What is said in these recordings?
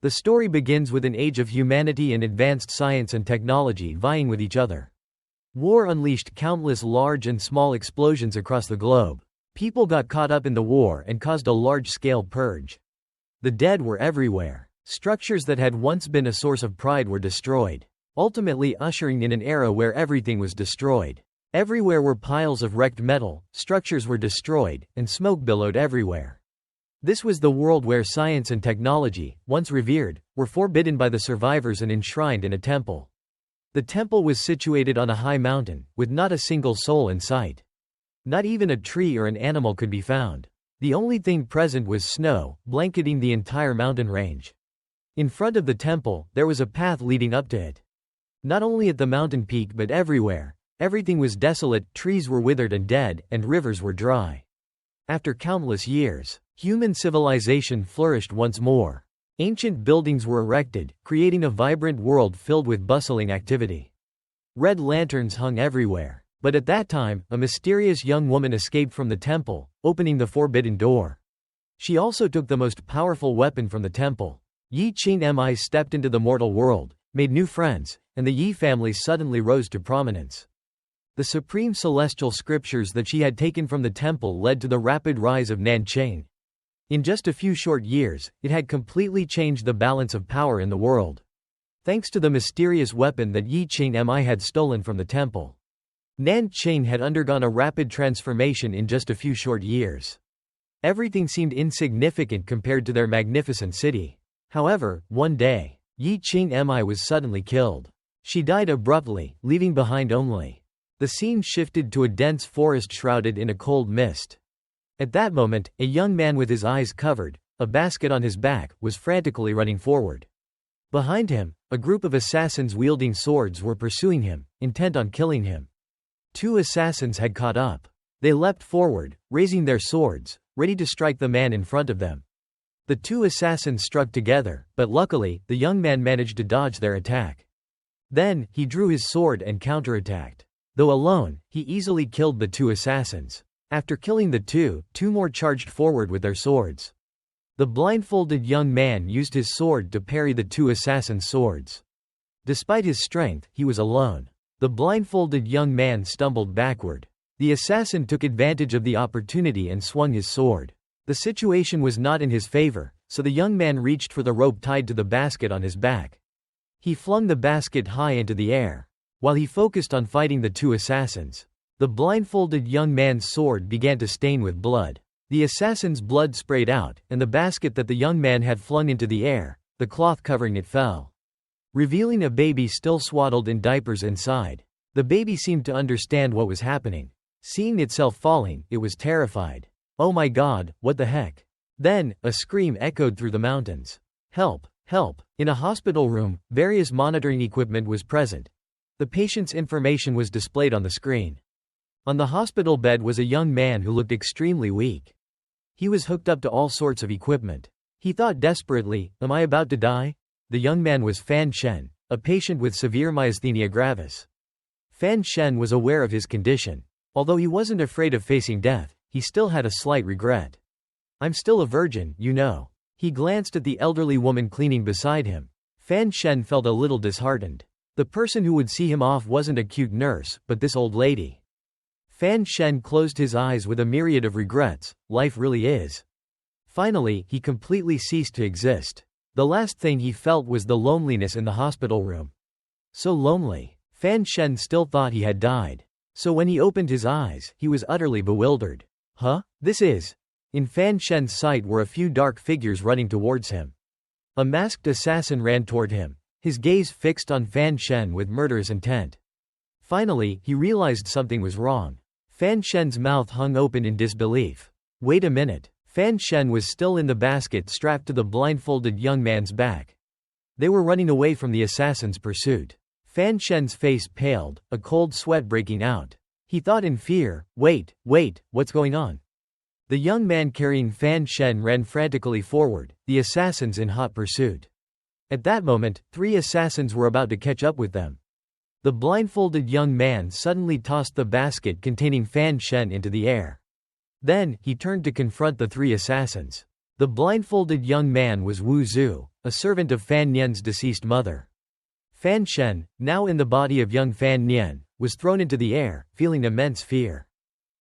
The story begins with an age of humanity and advanced science and technology vying with each other. War unleashed countless large and small explosions across the globe. People got caught up in the war and caused a large-scale purge. The dead were everywhere. Structures that had once been a source of pride were destroyed, ultimately ushering in an era where everything was destroyed. Everywhere were piles of wrecked metal, structures were destroyed, and smoke billowed everywhere. This was the world where science and technology, once revered, were forbidden by the survivors and enshrined in a temple. The temple was situated on a high mountain, with not a single soul in sight. Not even a tree or an animal could be found. The only thing present was snow, blanketing the entire mountain range. In front of the temple, there was a path leading up to it. Not only at the mountain peak but everywhere. Everything was desolate, trees were withered and dead, and rivers were dry. After countless years, human civilization flourished once more. Ancient buildings were erected, creating a vibrant world filled with bustling activity. Red lanterns hung everywhere. But at that time, a mysterious young woman escaped from the temple, opening the forbidden door. She also took the most powerful weapon from the temple. Yi Qingmi stepped into the mortal world, made new friends, and the Yi family suddenly rose to prominence. The supreme celestial scriptures that she had taken from the temple led to the rapid rise of Nanchang. In just a few short years, it had completely changed the balance of power in the world. Thanks to the mysterious weapon that Yi Qingmi had stolen from the temple, Nanchang had undergone a rapid transformation in just a few short years. Everything seemed insignificant compared to their magnificent city. However, one day, Yi Qingmi was suddenly killed. She died abruptly, leaving behind only. The scene shifted to a dense forest shrouded in a cold mist. At that moment, a young man with his eyes covered, a basket on his back, was frantically running forward. Behind him, a group of assassins wielding swords were pursuing him, intent on killing him. Two assassins had caught up. They leapt forward, raising their swords, ready to strike the man in front of them. The two assassins struck together, but luckily, the young man managed to dodge their attack. Then, he drew his sword and counterattacked. Though alone, he easily killed the two assassins. After killing the two more charged forward with their swords. The blindfolded young man used his sword to parry the two assassins' swords. Despite his strength, he was alone. The blindfolded young man stumbled backward. The assassin took advantage of the opportunity and swung his sword. The situation was not in his favor, so the young man reached for the rope tied to the basket on his back. He flung the basket high into the air. While he focused on fighting the two assassins, the blindfolded young man's sword began to stain with blood. The assassin's blood sprayed out, and the basket that the young man had flung into the air, the cloth covering it fell, revealing a baby still swaddled in diapers inside. The baby seemed to understand what was happening. Seeing itself falling, it was terrified. "Oh my God, what the heck?" Then, a scream echoed through the mountains. "Help! Help!" In a hospital room, various monitoring equipment was present. The patient's information was displayed on the screen. On the hospital bed was a young man who looked extremely weak. He was hooked up to all sorts of equipment. He thought desperately, "Am I about to die?" The young man was Fan Shen, a patient with severe myasthenia gravis. Fan Shen was aware of his condition. Although he wasn't afraid of facing death, he still had a slight regret. "I'm still a virgin, you know." He glanced at the elderly woman cleaning beside him. Fan Shen felt a little disheartened. The person who would see him off wasn't a cute nurse, but this old lady. Fan Shen closed his eyes with a myriad of regrets. Life really is. Finally, he completely ceased to exist. The last thing he felt was the loneliness in the hospital room. So lonely. Fan Shen still thought he had died. So when he opened his eyes, he was utterly bewildered. "Huh? This is..." In Fan Shen's sight were a few dark figures running towards him. A masked assassin ran toward him, his gaze fixed on Fan Shen with murderous intent. Finally, he realized something was wrong. Fan Shen's mouth hung open in disbelief. Wait a minute. Fan Shen was still in the basket strapped to the blindfolded young man's back. They were running away from the assassin's pursuit. Fan Shen's face paled, a cold sweat breaking out. He thought in fear, wait, what's going on? The young man carrying Fan Shen ran frantically forward, the assassins in hot pursuit. At that moment, 3 assassins were about to catch up with them. The blindfolded young man suddenly tossed the basket containing Fan Shen into the air. Then, he turned to confront the 3 assassins. The blindfolded young man was Wu Zhu, a servant of Fan Nian's deceased mother. Fan Shen, now in the body of young Fan Nian, was thrown into the air, feeling immense fear.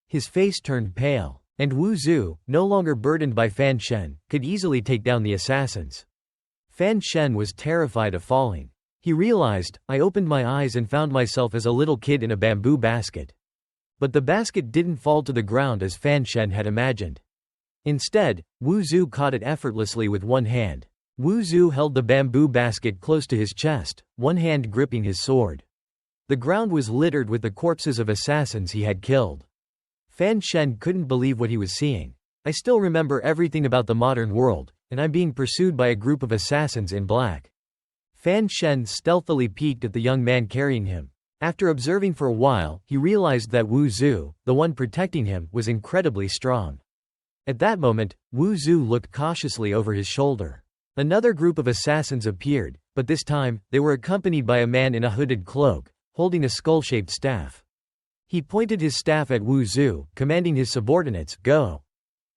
His face turned pale, and Wu Zhu, no longer burdened by Fan Shen, could easily take down the assassins. Fan Shen was terrified of falling. He realized, I opened my eyes and found myself as a little kid in a bamboo basket. But the basket didn't fall to the ground as Fan Shen had imagined. Instead, Wu Zhu caught it effortlessly with one hand. Wu Zhu held the bamboo basket close to his chest, one hand gripping his sword. The ground was littered with the corpses of assassins he had killed. Fan Shen couldn't believe what he was seeing. I still remember everything about the modern world, and I'm being pursued by a group of assassins in black. Fan Shen stealthily peeked at the young man carrying him. After observing for a while, he realized that Wu Zhu, the one protecting him, was incredibly strong. At that moment, Wu Zhu looked cautiously over his shoulder. Another group of assassins appeared, but this time, they were accompanied by a man in a hooded cloak, holding a skull-shaped staff. He pointed his staff at Wu Zhu, commanding his subordinates, "Go."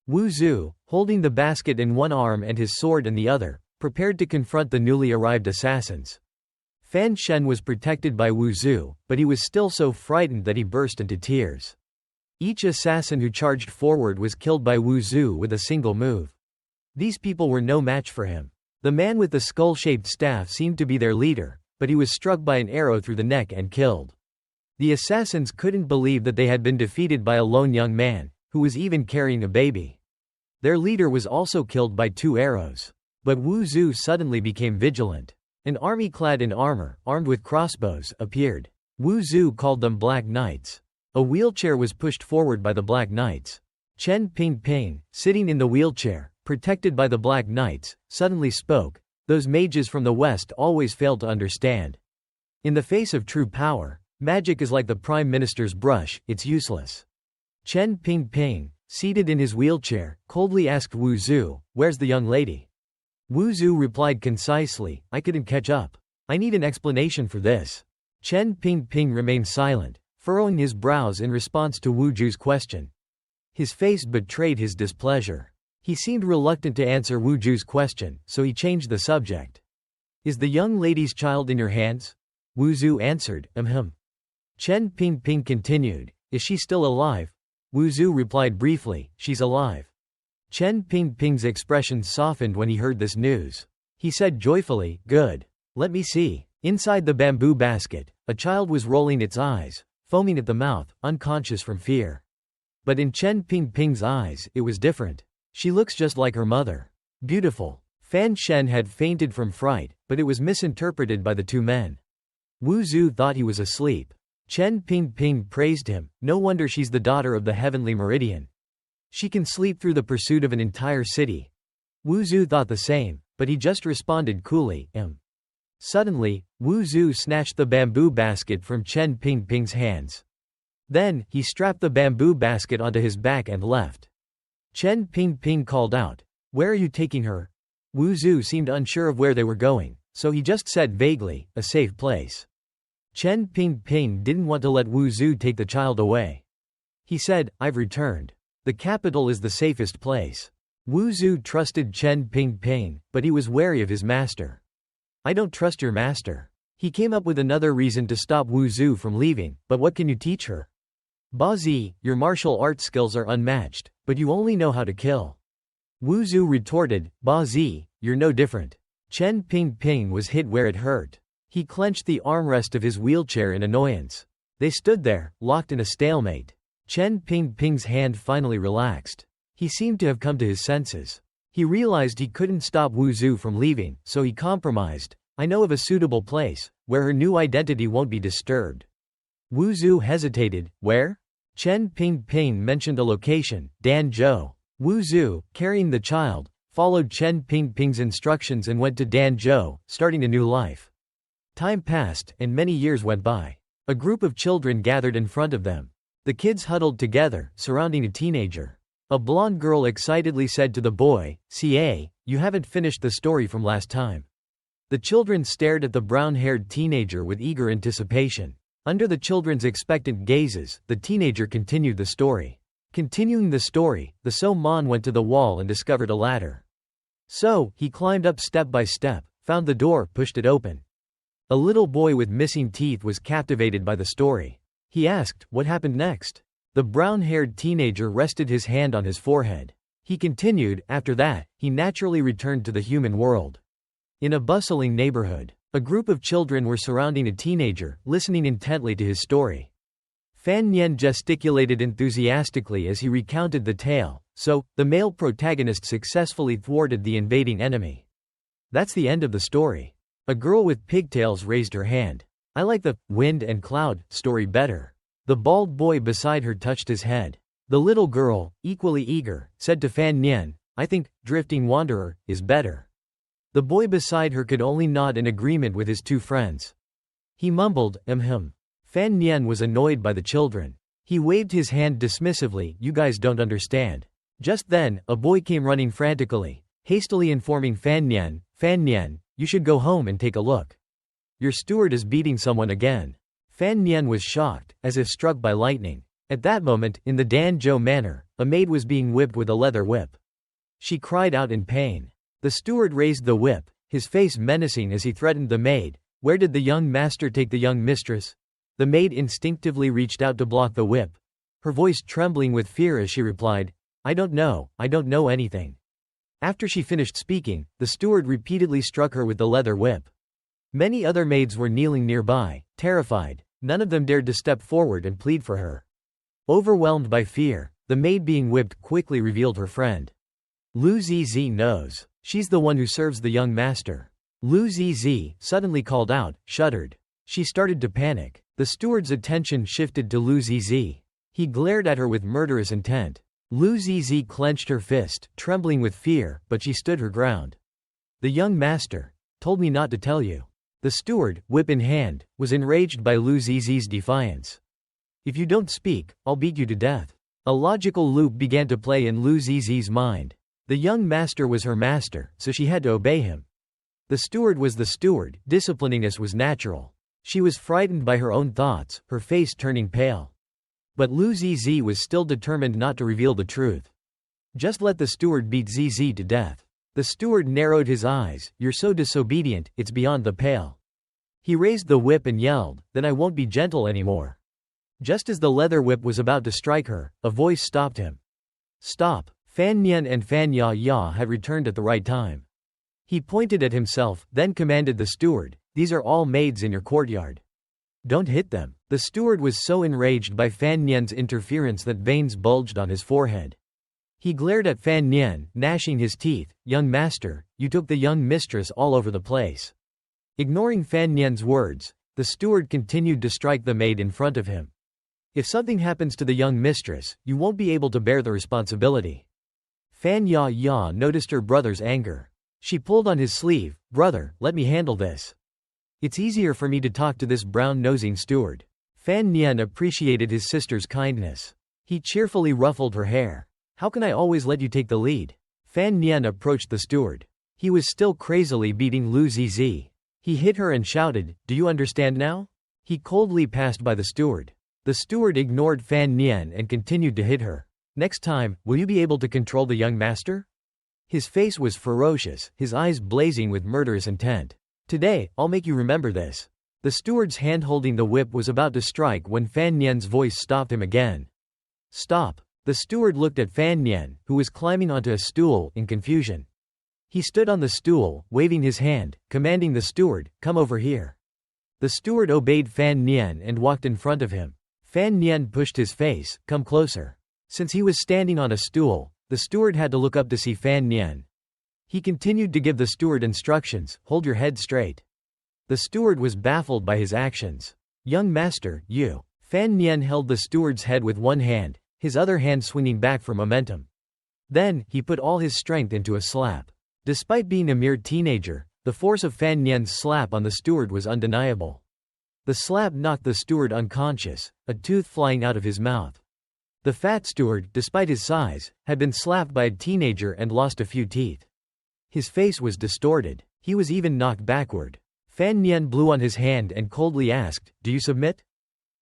Wu Zhu, holding the basket in one arm and his sword in the other, prepared to confront the newly arrived assassins. Fan Shen was protected by Wu Zhu, but he was still so frightened that he burst into tears. Each assassin who charged forward was killed by Wu Zhu with a single move. These people were no match for him. The man with the skull-shaped staff seemed to be their leader, but he was struck by an arrow through the neck and killed. The assassins couldn't believe that they had been defeated by a lone young man, who was even carrying a baby. Their leader was also killed by 2 arrows. But Wu Zhu suddenly became vigilant. An army clad in armor, armed with crossbows, appeared. Wu Zhu called them Black Knights. A wheelchair was pushed forward by the Black Knights. Chen Pingping, sitting in the wheelchair, protected by the Black Knights, suddenly spoke. Those mages from the West always fail to understand. In the face of true power, magic is like the Prime Minister's brush, it's useless. Chen Pingping, seated in his wheelchair, coldly asked Wu Zhu, "Where's the young lady?" Wu Zhu replied concisely, "I couldn't catch up. I need an explanation for this." Chen Pingping remained silent, furrowing his brows in response to Wu Zhu's question. His face betrayed his displeasure. He seemed reluctant to answer Wu Zhu's question, so he changed the subject. "Is the young lady's child in your hands?" Wu Zhu answered, Chen Pingping continued, "Is she still alive?" Wu Zhu replied briefly, "She's alive." Chen Pingping's expression softened when he heard this news. He said joyfully, "Good. Let me see." Inside the bamboo basket, a child was rolling its eyes, foaming at the mouth, unconscious from fear. But in Chen Pingping's eyes, it was different. "She looks just like her mother. Beautiful." Fan Shen had fainted from fright, but it was misinterpreted by the 2 men. Wu Zhu thought he was asleep. Chen Pingping praised him, "No wonder she's the daughter of the heavenly meridian. She can sleep through the pursuit of an entire city." Wu Zhu thought the same, but he just responded coolly, Suddenly, Wu Zhu snatched the bamboo basket from Chen Pingping's hands. Then, he strapped the bamboo basket onto his back and left. Chen Pingping called out, "Where are you taking her?" Wu Zhu seemed unsure of where they were going, so he just said vaguely, "A safe place." Chen Pingping didn't want to let Wu Zhu take the child away. He said, "I've returned. The capital is the safest place." Wu Zhu trusted Chen Pingping, but he was wary of his master. "I don't trust your master." He came up with another reason to stop Wu Zhu from leaving, "But what can you teach her?" "Ba Zi, your martial arts skills are unmatched, but you only know how to kill." Wu Zhu retorted, "Ba Zi, you're no different." Chen Pingping was hit where it hurt. He clenched the armrest of his wheelchair in annoyance. They stood there, locked in a stalemate. Chen Pingping's hand finally relaxed. He seemed to have come to his senses. He realized he couldn't stop Wu Zhu from leaving, so he compromised. "I know of a suitable place, where her new identity won't be disturbed." Wu Zhu hesitated, "Where?" Chen Pingping mentioned a location, Danzhou. Wu Zhu, carrying the child, followed Chen Pingping's instructions and went to Danzhou, starting a new life. Time passed, and many years went by. A group of children gathered in front of them. The kids huddled together, surrounding a teenager. A blonde girl excitedly said to the boy, "CA, you haven't finished the story from last time." The children stared at the brown-haired teenager with eager anticipation. Under the children's expectant gazes, the teenager continued the story. Continuing the story, the So Man went to the wall and discovered a ladder. So, he climbed up step by step, found the door, pushed it open. A little boy with missing teeth was captivated by the story. He asked, what happened next? The brown-haired teenager rested his hand on his forehead. He continued, after that, he naturally returned to the human world. In a bustling neighborhood, a group of children were surrounding a teenager, listening intently to his story. Fan Nian gesticulated enthusiastically as he recounted the tale. So, the male protagonist successfully thwarted the invading enemy. That's the end of the story. A girl with pigtails raised her hand. I like the wind and cloud story better. The bald boy beside her touched his head. The little girl, equally eager, said to Fan Nian, I think Drifting Wanderer is better. The boy beside her could only nod in agreement with his two friends. He mumbled, Fan Nian was annoyed by the children. He waved his hand dismissively, you guys don't understand. Just then, a boy came running frantically, hastily informing Fan Nian, you should go home and take a look. Your steward is beating someone again. Fan Nian was shocked, as if struck by lightning. At that moment, in the Danzhou manor, a maid was being whipped with a leather whip. She cried out in pain. The steward raised the whip, his face menacing as he threatened the maid. Where did the young master take the young mistress? The maid instinctively reached out to block the whip, her voice trembling with fear as she replied, I don't know anything. After she finished speaking, the steward repeatedly struck her with the leather whip. Many other maids were kneeling nearby, terrified. None of them dared to step forward and plead for her. Overwhelmed by fear, the maid being whipped quickly revealed her friend. Lu Zizi knows. She's the one who serves the young master. Lu Zizi suddenly called out, shuddered. She started to panic. The steward's attention shifted to Lu Zizi. He glared at her with murderous intent. Lu Zizi clenched her fist, trembling with fear, but she stood her ground. The young master told me not to tell you. The steward, whip in hand, was enraged by Lu Zizi's defiance. If you don't speak, I'll beat you to death. A logical loop began to play in Lu Zizi's mind. The young master was her master, so she had to obey him. The steward was the steward, disciplining us was natural. She was frightened by her own thoughts, her face turning pale. But Lu Zizi was still determined not to reveal the truth. Just let the steward beat Zizi to death. The steward narrowed his eyes, you're so disobedient, it's beyond the pale. He raised the whip and yelled, then I won't be gentle anymore. Just as the leather whip was about to strike her, a voice stopped him. Stop. Fan Nian and Fan Ya had returned at the right time. He pointed at himself, then commanded the steward, these are all maids in your courtyard. Don't hit them. The steward was so enraged by Fan Nian's interference that veins bulged on his forehead. He glared at Fan Nian, gnashing his teeth, young master, you took the young mistress all over the place. Ignoring Fan Nian's words, the steward continued to strike the maid in front of him. If something happens to the young mistress, you won't be able to bear the responsibility. Fan Ya noticed her brother's anger. She pulled on his sleeve, brother, let me handle this. It's easier for me to talk to this brown-nosing steward. Fan Nian appreciated his sister's kindness. He cheerfully ruffled her hair. How can I always let you take the lead? Fan Nian approached the steward. He was still crazily beating Lu Zizi. He hit her and shouted, do you understand now? He coldly passed by the steward. The steward ignored Fan Nian and continued to hit her. Next time, will you be able to control the young master? His face was ferocious, his eyes blazing with murderous intent. Today, I'll make you remember this. The steward's hand holding the whip was about to strike when Fan Nian's voice stopped him again. Stop. The steward looked at Fan Nian, who was climbing onto a stool, in confusion. He stood on the stool, waving his hand, commanding the steward, come over here. The steward obeyed Fan Nian and walked in front of him. Fan Nian pushed his face, come closer. Since he was standing on a stool, the steward had to look up to see Fan Nian. He continued to give the steward instructions, hold your head straight. The steward was baffled by his actions. Young master, you. Fan Nian held the steward's head with one hand, his other hand swinging back for momentum. Then, he put all his strength into a slap. Despite being a mere teenager, the force of Fan Nian's slap on the steward was undeniable. The slap knocked the steward unconscious, a tooth flying out of his mouth. The fat steward, despite his size, had been slapped by a teenager and lost a few teeth. His face was distorted. He was even knocked backward. Fan Nian blew on his hand and coldly asked, do you submit?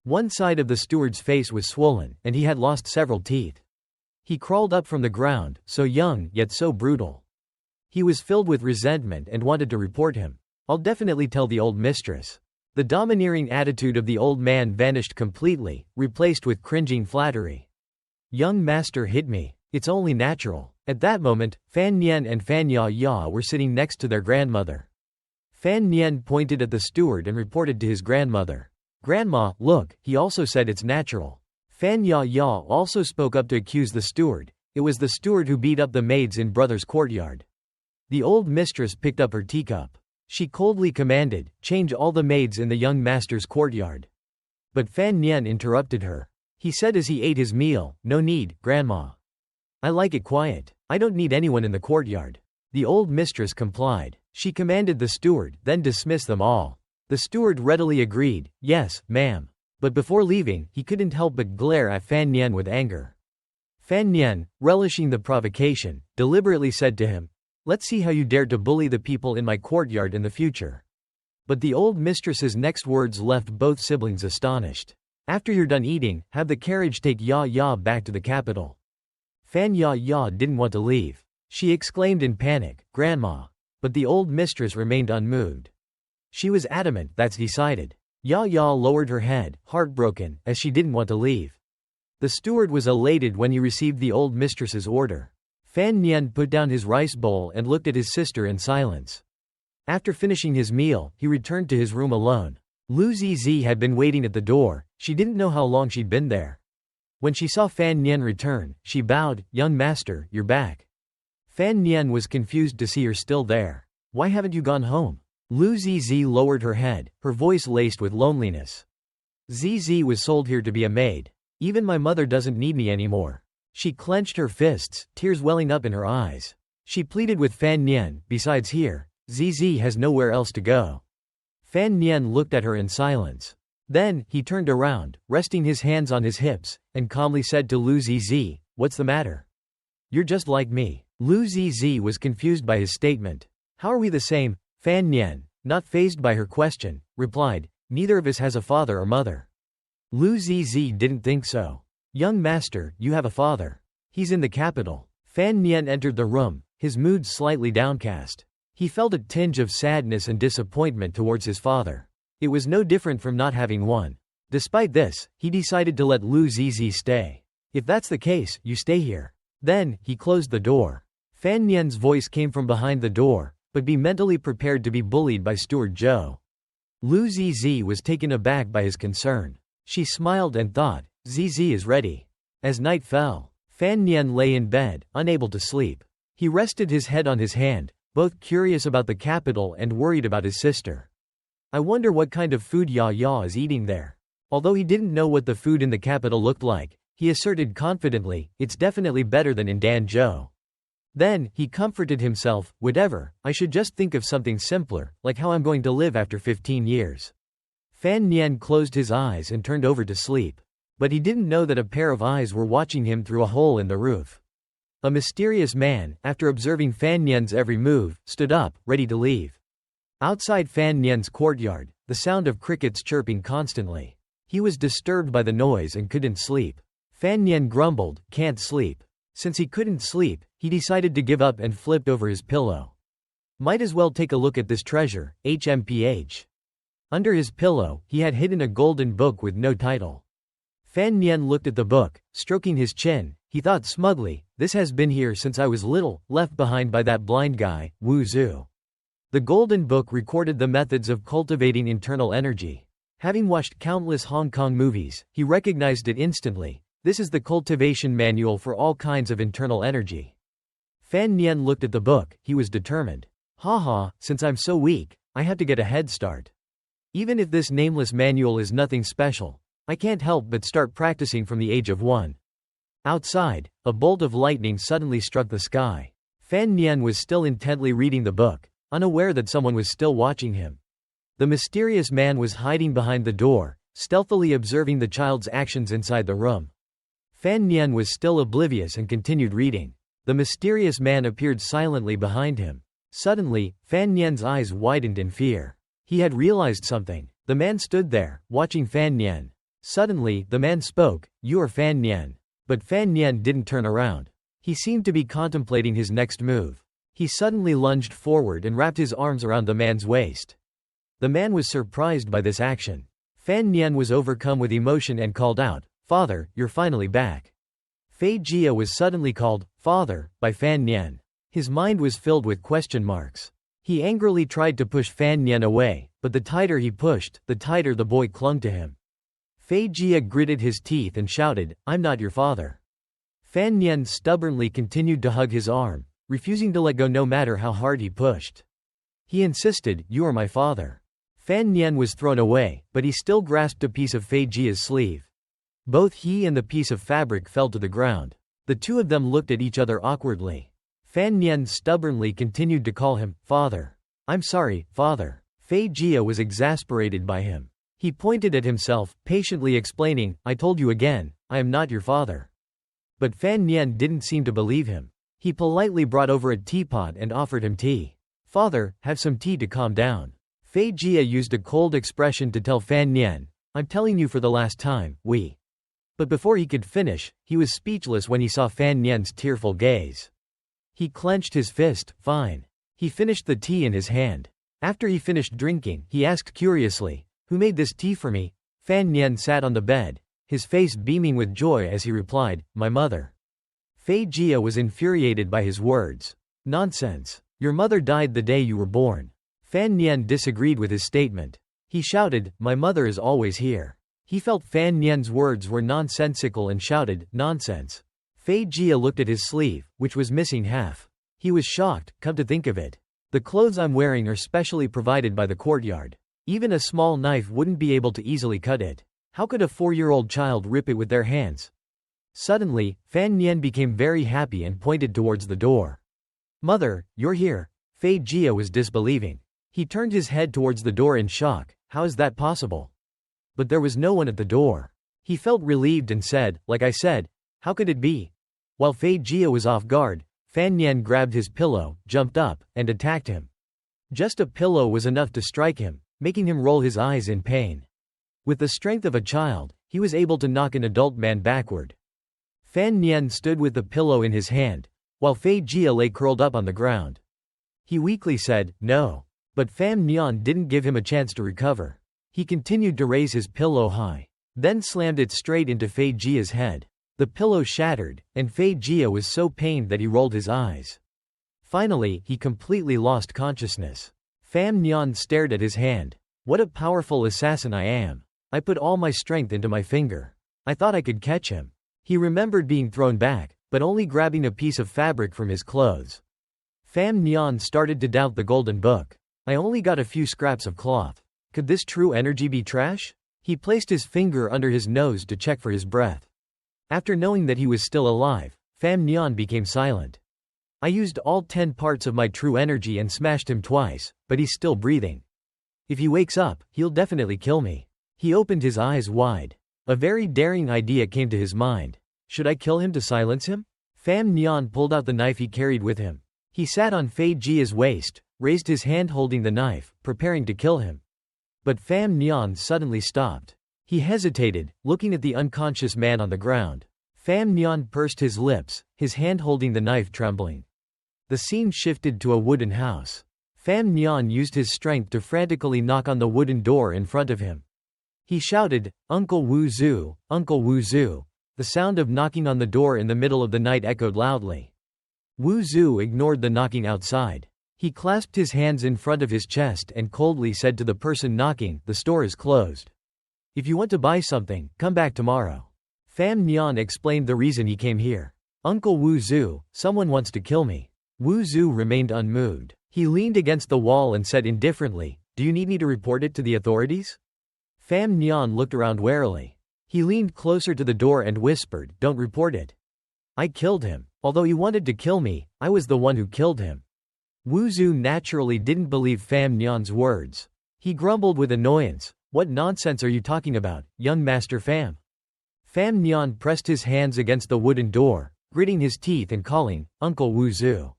One side of the steward's face was swollen, and he had lost several teeth. He crawled up from the ground, so young yet so brutal. He was filled with resentment and wanted to report him. I'll definitely tell the old mistress. The domineering attitude of the old man vanished completely, replaced with cringing flattery. Young master hit me. It's only natural. At that moment, Fan Nian and Fan Ya Ya were sitting next to their grandmother. Fan Nian pointed at the steward and reported to his grandmother. Grandma, look, he also said it's natural. Fan Ya Ya also spoke up to accuse the steward. It was the steward who beat up the maids in brother's courtyard. The old mistress picked up her teacup. She coldly commanded, change all the maids in the young master's courtyard. But Fan Nian interrupted her. He said as he ate his meal, no need, Grandma. I like it quiet. I don't need anyone in the courtyard. The old mistress complied. She commanded the steward, then dismiss them all. The steward readily agreed, yes, ma'am. But before leaving, he couldn't help but glare at Fan Nian with anger. Fan Nian, relishing the provocation, deliberately said to him, let's see how you dare to bully the people in my courtyard in the future. But the old mistress's next words left both siblings astonished. After you're done eating, have the carriage take Ya Ya back to the capital. Fan Ya Ya didn't want to leave. She exclaimed in panic, Grandma. But the old mistress remained unmoved. She was adamant, that's decided. Ya Ya lowered her head, heartbroken, as she didn't want to leave. The steward was elated when he received the old mistress's order. Fan Nian put down his rice bowl and looked at his sister in silence. After finishing his meal, he returned to his room alone. Lu Zizi had been waiting at the door. She didn't know how long she'd been there. When she saw Fan Nian return, she bowed, young master, you're back. Fan Nian was confused to see her still there. Why haven't you gone home? Lu Zizi lowered her head, her voice laced with loneliness. Zizi was sold here to be a maid. Even my mother doesn't need me anymore. She clenched her fists, tears welling up in her eyes. She pleaded with Fan Nian, besides here, Zizi has nowhere else to go. Fan Nian looked at her in silence. Then, he turned around, resting his hands on his hips, and calmly said to Lu Zizi, what's the matter? You're just like me. Lu Zizi was confused by his statement. How are we the same? Fan Nian, not fazed by her question, replied, neither of us has a father or mother. Lu Zizi didn't think so. Young master, you have a father. He's in the capital. Fan Nian entered the room, his mood slightly downcast. He felt a tinge of sadness and disappointment towards his father. It was no different from not having one. Despite this, he decided to let Lu Zizi stay. If that's the case, you stay here. Then, he closed the door. Fan Nian's voice came from behind the door, but be mentally prepared to be bullied by Steward Zhou. Lu Zizi was taken aback by his concern. She smiled and thought, Zizi is ready. As night fell, Fan Nian lay in bed, unable to sleep. He rested his head on his hand, both curious about the capital and worried about his sister. I wonder what kind of food Ya Ya is eating there. Although he didn't know what the food in the capital looked like, he asserted confidently, it's definitely better than in Danzhou. Then, he comforted himself, whatever, I should just think of something simpler, like how I'm going to live after 15 years. Fan Nian closed his eyes and turned over to sleep. But he didn't know that a pair of eyes were watching him through a hole in the roof. A mysterious man, after observing Fan Nian's every move, stood up, ready to leave. Outside Fan Nian's courtyard, the sound of crickets chirping constantly. He was disturbed by the noise and couldn't sleep. Fan Nian grumbled, can't sleep. Since he couldn't sleep, he decided to give up and flipped over his pillow. Might as well take a look at this treasure, HMPH. Under his pillow, he had hidden a golden book with no title. Fan Nian looked at the book, stroking his chin. He thought smugly, this has been here since I was little, left behind by that blind guy, Wu Zhu. The golden book recorded the methods of cultivating internal energy. Having watched countless Hong Kong movies, he recognized it instantly. This is the cultivation manual for all kinds of internal energy. Fan Nian looked at the book, he was determined. Haha, since I'm so weak, I had to get a head start. Even if this nameless manual is nothing special, I can't help but start practicing from the age of 1. Outside, a bolt of lightning suddenly struck the sky. Fan Nian was still intently reading the book, unaware that someone was still watching him. The mysterious man was hiding behind the door, stealthily observing the child's actions inside the room. Fan Nian was still oblivious and continued reading. The mysterious man appeared silently behind him. Suddenly, Fan Nian's eyes widened in fear. He had realized something. The man stood there, watching Fan Nian. Suddenly, the man spoke, you are Fan Nian. But Fan Nian didn't turn around. He seemed to be contemplating his next move. He suddenly lunged forward and wrapped his arms around the man's waist. The man was surprised by this action. Fan Nian was overcome with emotion and called out, "Father, you're finally back." Fei Jia was suddenly called, "Father," by Fan Nian. His mind was filled with question marks. He angrily tried to push Fan Nian away, but the tighter he pushed, the tighter the boy clung to him. Fei Jia gritted his teeth and shouted, "I'm not your father." Fan Nian stubbornly continued to hug his arm, refusing to let go no matter how hard he pushed. He insisted, "You are my father." Fan Nian was thrown away, but he still grasped a piece of Fei Jia's sleeve. Both he and the piece of fabric fell to the ground. The two of them looked at each other awkwardly. Fan Nian stubbornly continued to call him, "Father. I'm sorry, father." Fei Jia was exasperated by him. He pointed at himself, patiently explaining, "I told you again, I am not your father." But Fan Nian didn't seem to believe him. He politely brought over a teapot and offered him tea. "Father, have some tea to calm down." Fei Jia used a cold expression to tell Fan Nian, "I'm telling you for the last time, we." But before he could finish, he was speechless when he saw Fan Nian's tearful gaze. He clenched his fist, "Fine." He finished the tea in his hand. After he finished drinking, he asked curiously, "Who made this tea for me?" Fan Nian sat on the bed, his face beaming with joy as he replied, "My mother." Fei Jia was infuriated by his words. "Nonsense. Your mother died the day you were born." Fan Nian disagreed with his statement. He shouted, "My mother is always here." He felt Fan Nian's words were nonsensical and shouted, "Nonsense." Fei Jia looked at his sleeve, which was missing half. He was shocked, "Come to think of it. The clothes I'm wearing are specially provided by the courtyard. Even a small knife wouldn't be able to easily cut it. How could a 4-year-old child rip it with their hands?" Suddenly, Fan Nian became very happy and pointed towards the door. "Mother, you're here." Fei Jia was disbelieving. He turned his head towards the door in shock. "How is that possible?" But there was no one at the door. He felt relieved and said, "Like I said, how could it be?" While Fei Jia was off guard, Fan Nian grabbed his pillow, jumped up, and attacked him. Just a pillow was enough to strike him, making him roll his eyes in pain. With the strength of a child, he was able to knock an adult man backward. Fan Nian stood with the pillow in his hand, while Fei Jia lay curled up on the ground. He weakly said, "No." But Fan Nian didn't give him a chance to recover. He continued to raise his pillow high, then slammed it straight into Fei Jia's head. The pillow shattered, and Fei Jia was so pained that he rolled his eyes. Finally, he completely lost consciousness. Fan Nian stared at his hand. "What a powerful assassin I am. I put all my strength into my finger. I thought I could catch him." He remembered being thrown back, but only grabbing a piece of fabric from his clothes. Fan Nian started to doubt the golden book. "I only got a few scraps of cloth. Could this true energy be trash?" He placed his finger under his nose to check for his breath. After knowing that he was still alive, Fan Nian became silent. "I used all 10 parts of my true energy and smashed him twice, but he's still breathing. If he wakes up, he'll definitely kill me." He opened his eyes wide. A very daring idea came to his mind. Should I kill him to silence him? Fan Nian pulled out the knife he carried with him. He sat on Fei Jia's waist, raised his hand holding the knife, preparing to kill him. But Fan Nian suddenly stopped. He hesitated, looking at the unconscious man on the ground. Fan Nian pursed his lips, his hand holding the knife trembling. The scene shifted to a wooden house. Fan Nian used his strength to frantically knock on the wooden door in front of him. He shouted, "Uncle Wu Zhu, Uncle Wu Zhu." The sound of knocking on the door in the middle of the night echoed loudly. Wu Zhu ignored the knocking outside. He clasped his hands in front of his chest and coldly said to the person knocking, "The store is closed. If you want to buy something, come back tomorrow." Fan Nian explained the reason he came here. "Uncle Wu Zhu, someone wants to kill me." Wu Zhu remained unmoved. He leaned against the wall and said indifferently, "Do you need me to report it to the authorities?" Fan Nian looked around warily. He leaned closer to the door and whispered, "Don't report it. I killed him. Although he wanted to kill me, I was the one who killed him." Wu Zhu naturally didn't believe Fan Nian's words. He grumbled with annoyance, "What nonsense are you talking about, young Master Fan?" Fan Nian pressed his hands against the wooden door, gritting his teeth and calling, "Uncle Wu Zhu."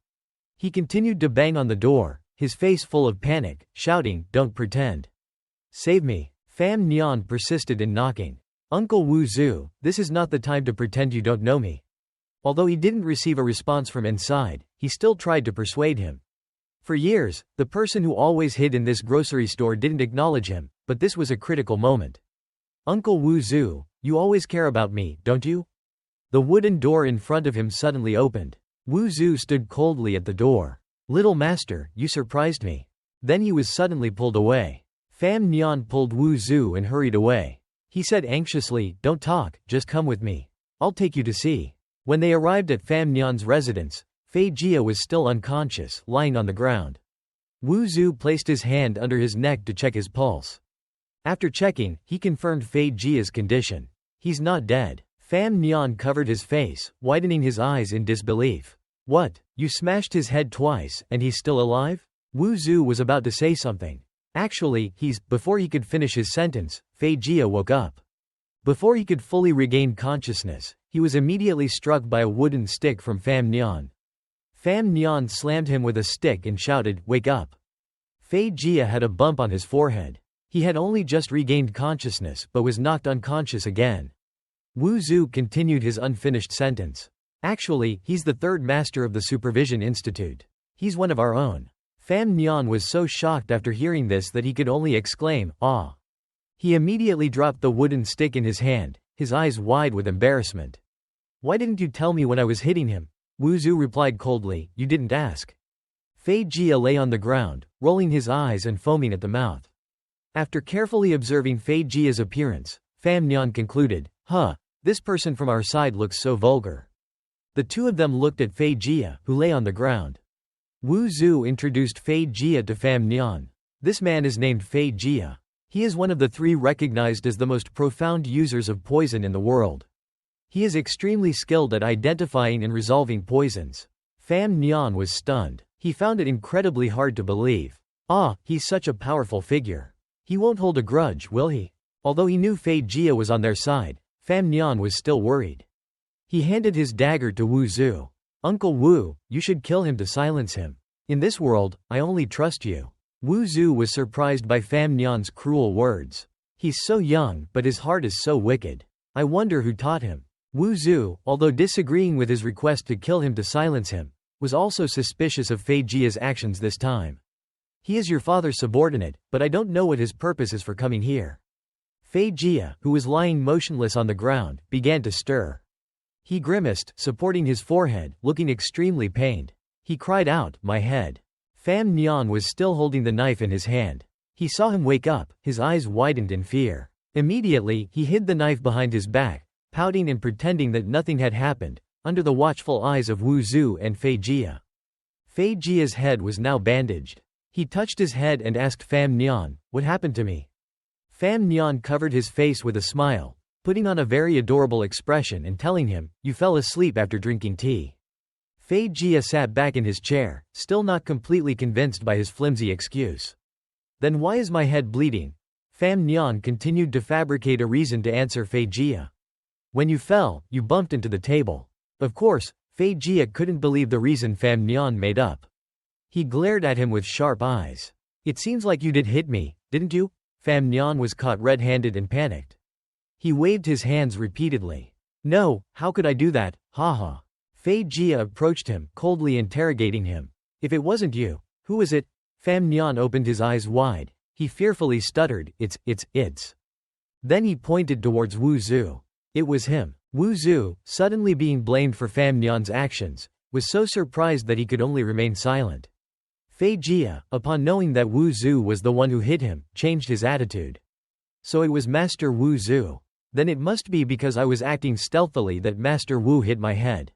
He continued to bang on the door, his face full of panic, shouting, "Don't pretend. Save me." Fan Nian persisted in knocking. "Uncle Wu Zhu, this is not the time to pretend you don't know me." Although he didn't receive a response from inside, he still tried to persuade him. For years, the person who always hid in this grocery store didn't acknowledge him, but this was a critical moment. "Uncle Wu Zhu, you always care about me, don't you?" The wooden door in front of him suddenly opened. Wu Zhu stood coldly at the door. "Little master, you surprised me." Then he was suddenly pulled away. Fam Nian pulled Wu Zhu and hurried away. He said anxiously, "Don't talk, just come with me. I'll take you to see." When they arrived at Fam Nian's residence, Fei Jia was still unconscious, lying on the ground. Wu Zhu placed his hand under his neck to check his pulse. After checking, he confirmed Fei Jia's condition. "He's not dead." Fam Nian covered his face, widening his eyes in disbelief. "What, you smashed his head twice, and he's still alive?" Wu Zhu was about to say something. "Actually, Before he could finish his sentence, Fei Jia woke up. Before he could fully regain consciousness, he was immediately struck by a wooden stick from Fam Nian. Fam Nian slammed him with a stick and shouted, "Wake up!" Fei Jia had a bump on his forehead. He had only just regained consciousness but was knocked unconscious again. Wu Zhu continued his unfinished sentence. "Actually, he's the third master of the Supervision Institute. He's one of our own." Fam Nian was so shocked after hearing this that he could only exclaim, "Ah!" He immediately dropped the wooden stick in his hand, his eyes wide with embarrassment. "Why didn't you tell me when I was hitting him?" Wu Zhu replied coldly, "You didn't ask." Fei Jia lay on the ground, rolling his eyes and foaming at the mouth. After carefully observing Fei Jia's appearance, Fam Nian concluded, This person from our side looks so vulgar." The two of them looked at Fei Jia, who lay on the ground. Wu Zhu introduced Fei Jia to Fam Nian. "This man is named Fei Jia. He is one of the three recognized as the most profound users of poison in the world. He is extremely skilled at identifying and resolving poisons." Fam Nian was stunned. He found it incredibly hard to believe. He's such a powerful figure. He won't hold a grudge, will he? Although he knew Fei Jia was on their side, Fam Nian was still worried. He handed his dagger to Wu Zhu. "Uncle Wu, you should kill him to silence him. In this world, I only trust you." Wu Zhu was surprised by Fam Nian's cruel words. "He's so young, but his heart is so wicked. I wonder who taught him." Wu Zhu, although disagreeing with his request to kill him to silence him, was also suspicious of Fei Jia's actions this time. "He is your father's subordinate, but I don't know what his purpose is for coming here." Fei Jia, who was lying motionless on the ground, began to stir. He grimaced, supporting his forehead, looking extremely pained. He cried out, "My head!" Fam Nian was still holding the knife in his hand. He saw him wake up, his eyes widened in fear. Immediately, he hid the knife behind his back, pouting and pretending that nothing had happened, under the watchful eyes of Wu Zhu and Fei Jia. Fei Jia's head was now bandaged. He touched his head and asked Fam Nian, "What happened to me?" Fam Nian covered his face with a smile, putting on a very adorable expression and telling him, "You fell asleep after drinking tea." Fei Jia sat back in his chair, still not completely convinced by his flimsy excuse. "Then why is my head bleeding?" Fam Nian continued to fabricate a reason to answer Fei Jia. "When you fell, you bumped into the table." Of course, Fei Jia couldn't believe the reason Fam Nian made up. He glared at him with sharp eyes. "It seems like you did hit me, didn't you?" Fam Nian was caught red-handed and panicked. He waved his hands repeatedly. "No, how could I do that, haha." Fei Jia approached him, coldly interrogating him. "If it wasn't you, who was it?" Fam Nian opened his eyes wide. He fearfully stuttered, It's. Then he pointed towards Wu Zhu. It was him. Wu Zhu, suddenly being blamed for Fam Nian's actions, was so surprised that he could only remain silent. Fei Jia, upon knowing that Wu Zhu was the one who hit him, changed his attitude. "So it was Master Wu Zhu. Then it must be because I was acting stealthily that Master Wu hit my head."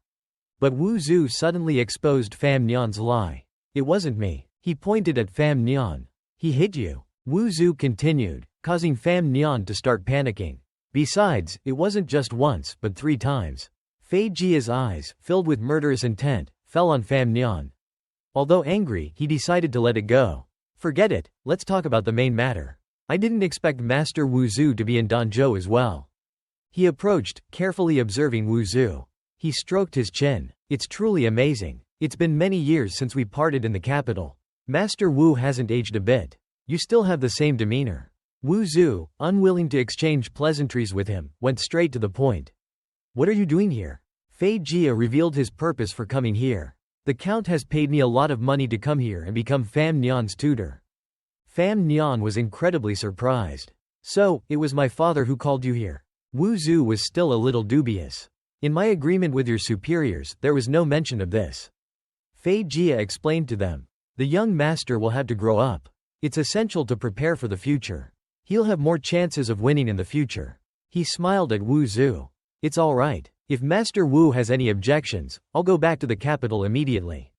But Wu Zhu suddenly exposed Fam Nian's lie. "It wasn't me." He pointed at Fam Nian. "He hit you." Wu Zhu continued, causing Fam Nian to start panicking. Besides, it wasn't just once, but 3 times. Fei Jia's eyes, filled with murderous intent, fell on Fam Nian. Although angry, he decided to let it go. "Forget it, let's talk about the main matter. I didn't expect Master Wu Zhu to be in Danzhou as well." He approached, carefully observing Wu Zhu. He stroked his chin. "It's truly amazing. It's been many years since we parted in the capital. Master Wu hasn't aged a bit. You still have the same demeanor." Wu Zhu, unwilling to exchange pleasantries with him, went straight to the point. "What are you doing here?" Fei Jia revealed his purpose for coming here. The Count has paid me a lot of money to come here and become Fan Nian's tutor. Fan Nian was incredibly surprised. So, it was my father who called you here. Wu Zhu was still a little dubious. In my agreement with your superiors, there was no mention of this. Fei Jia explained to them. The young master will have to grow up. It's essential to prepare for the future. He'll have more chances of winning in the future. He smiled at Wu Zhu. It's all right. If Master Wu has any objections, I'll go back to the capital immediately.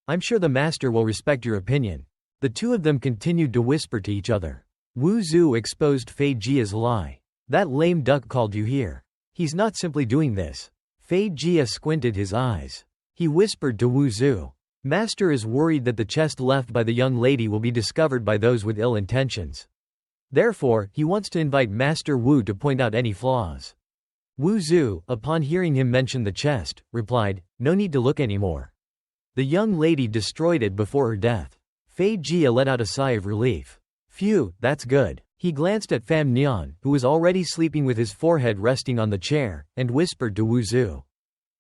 I'm sure the master will respect your opinion. The two of them continued to whisper to each other. Wu Zhu exposed Fei Jia's lie. That lame duck called you here. He's not simply doing this. Fei Jia squinted his eyes. He whispered to Wu Zhu. Master is worried that the chest left by the young lady will be discovered by those with ill intentions. Therefore, he wants to invite Master Wu to point out any flaws. Wu Zhu, upon hearing him mention the chest, replied, no need to look anymore. The young lady destroyed it before her death. Fei Jia let out a sigh of relief. Phew, that's good. He glanced at Fan Nian, who was already sleeping with his forehead resting on the chair, and whispered to Wu Zhu.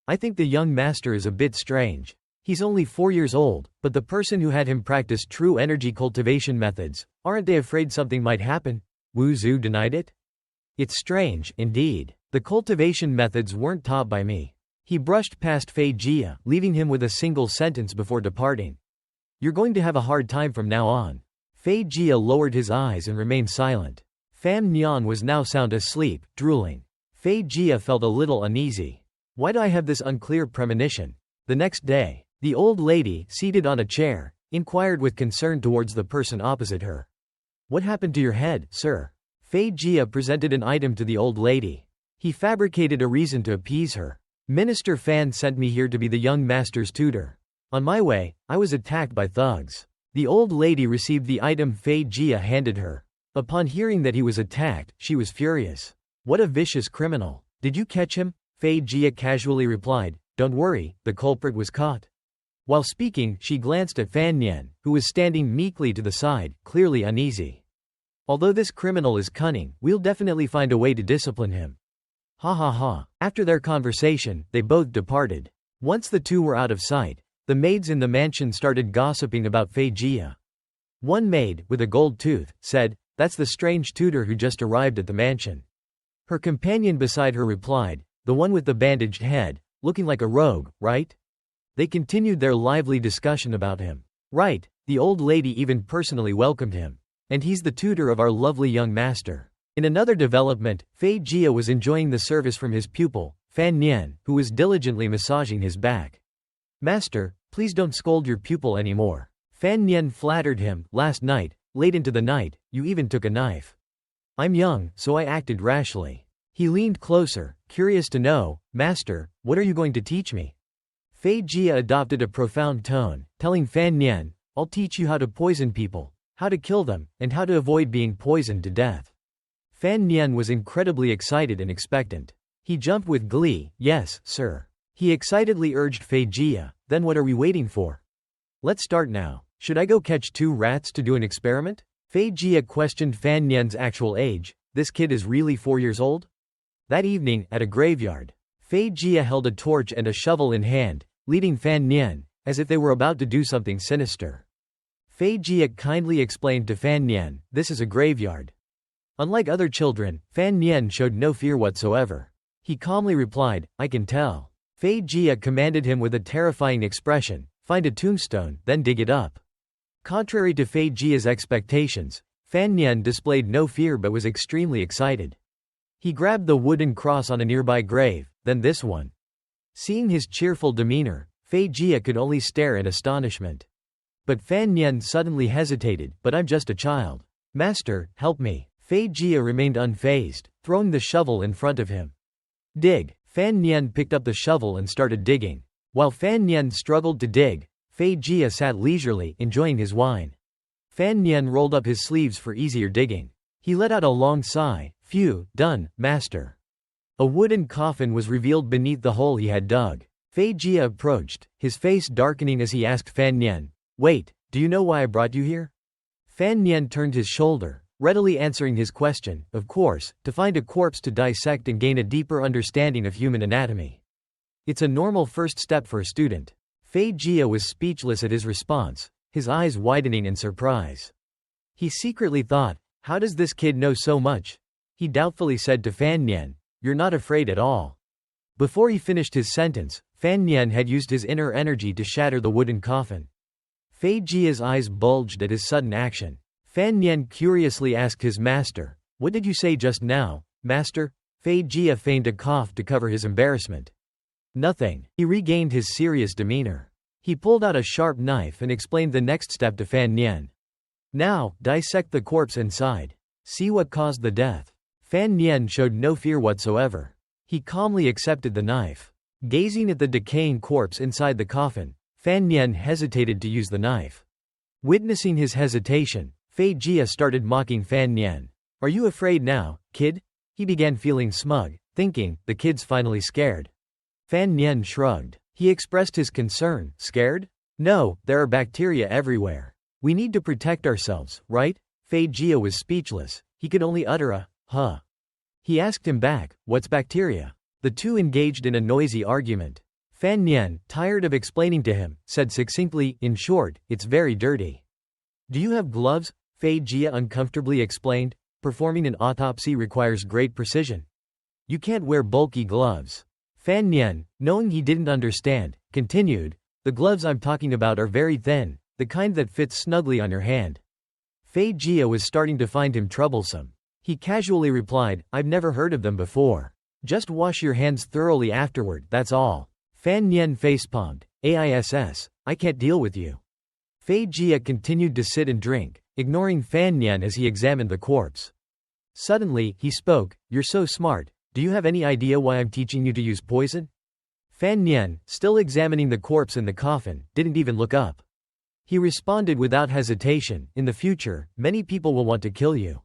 I think the young master is a bit strange. He's only 4 years old, but the person who had him practice true energy cultivation methods, aren't they afraid something might happen? Wu Zhu denied it. It's strange, indeed. The cultivation methods weren't taught by me. He brushed past Fei Jia, leaving him with a single sentence before departing. You're going to have a hard time from now on. Fei Jia lowered his eyes and remained silent. Fan Nian was now sound asleep, drooling. Fei Jia felt a little uneasy. Why do I have this unclear premonition? The next day, the old lady, seated on a chair, inquired with concern towards the person opposite her. What happened to your head, sir? Fei Jia presented an item to the old lady. He fabricated a reason to appease her. Minister Fan sent me here to be the young master's tutor. On my way, I was attacked by thugs. The old lady received the item Fei Jia handed her. Upon hearing that he was attacked, she was furious. What a vicious criminal. Did you catch him? Fei Jia casually replied. Don't worry, the culprit was caught. While speaking, she glanced at Fan Nian, who was standing meekly to the side, clearly uneasy. Although this criminal is cunning, we'll definitely find a way to discipline him. Ha ha ha. After their conversation, they both departed. Once the two were out of sight, the maids in the mansion started gossiping about Fei Jia. One maid, with a gold tooth, said, That's the strange tutor who just arrived at the mansion. Her companion beside her replied, The one with the bandaged head, looking like a rogue, right? They continued their lively discussion about him. Right, the old lady even personally welcomed him. And he's the tutor of our lovely young master. In another development, Fei Jia was enjoying the service from his pupil, Fan Nian, who was diligently massaging his back. Master, please don't scold your pupil anymore. Fan Nian flattered him. Last night, late into the night, you even took a knife. I'm young, so I acted rashly. He leaned closer, curious to know, Master, what are you going to teach me? Fei Jia adopted a profound tone, telling Fan Nian, I'll teach you how to poison people, how to kill them, and how to avoid being poisoned to death. Fan Nian was incredibly excited and expectant. He jumped with glee. Yes, sir. He excitedly urged Fei Jia, then what are we waiting for? Let's start now. Should I go catch 2 rats to do an experiment? Fei Jia questioned Fan Nian's actual age. This kid is really 4 years old? That evening, at a graveyard, Fei Jia held a torch and a shovel in hand, leading Fan Nian, as if they were about to do something sinister. Fei Jia kindly explained to Fan Nian, this is a graveyard. Unlike other children, Fan Nian showed no fear whatsoever. He calmly replied, I can tell. Fei Jia commanded him with a terrifying expression, find a tombstone, then dig it up. Contrary to Fei Jia's expectations, Fan Nian displayed no fear but was extremely excited. He grabbed the wooden cross on a nearby grave, then this one. Seeing his cheerful demeanor, Fei Jia could only stare in astonishment. But Fan Nian suddenly hesitated, but I'm just a child. Master, help me. Fei Jia remained unfazed, throwing the shovel in front of him. Dig. Fan Nian picked up the shovel and started digging. While Fan Nian struggled to dig, Fei Jia sat leisurely, enjoying his wine. Fan Nian rolled up his sleeves for easier digging. He let out a long sigh. Phew, done, master. A wooden coffin was revealed beneath the hole he had dug. Fei Jia approached, his face darkening as he asked Fan Nian, Wait, do you know why I brought you here? Fan Nian turned his shoulder, readily answering his question, of course, to find a corpse to dissect and gain a deeper understanding of human anatomy. It's a normal first step for a student. Fei Jia was speechless at his response, his eyes widening in surprise. He secretly thought, how does this kid know so much? He doubtfully said to Fan Nian, you're not afraid at all. Before he finished his sentence, Fan Nian had used his inner energy to shatter the wooden coffin. Fei Jia's eyes bulged at his sudden action. Fan Nian curiously asked his master, what did you say just now, master? Fei Jia feigned a cough to cover his embarrassment. Nothing. He regained his serious demeanor. He pulled out a sharp knife and explained the next step to Fan Nian. Now, dissect the corpse inside. See what caused the death. Fan Nian showed no fear whatsoever. He calmly accepted the knife. Gazing at the decaying corpse inside the coffin, Fan Nian hesitated to use the knife. Witnessing his hesitation, Fei Jia started mocking Fan Nian. Are you afraid now, kid? He began feeling smug, thinking, the kid's finally scared. Fan Nian shrugged. He expressed his concern, scared? No, there are bacteria everywhere. We need to protect ourselves, right? Fei Jia was speechless. He could only utter a, huh. He asked him back, what's bacteria? The two engaged in a noisy argument. Fan Nian, tired of explaining to him, said succinctly, in short, it's very dirty. Do you have gloves? Fei Jia uncomfortably explained. Performing an autopsy requires great precision. You can't wear bulky gloves. Fan Nian, knowing he didn't understand, continued, the gloves I'm talking about are very thin, the kind that fits snugly on your hand. Fei Jia was starting to find him troublesome. He casually replied, I've never heard of them before. Just wash your hands thoroughly afterward, that's all. Fan Nian facepalmed, AISS, I can't deal with you. Fei Jia continued to sit and drink, ignoring Fan Nian as he examined the corpse. Suddenly, he spoke, you're so smart, do you have any idea why I'm teaching you to use poison? Fan Nian, still examining the corpse in the coffin, didn't even look up. He responded without hesitation, in the future, many people will want to kill you.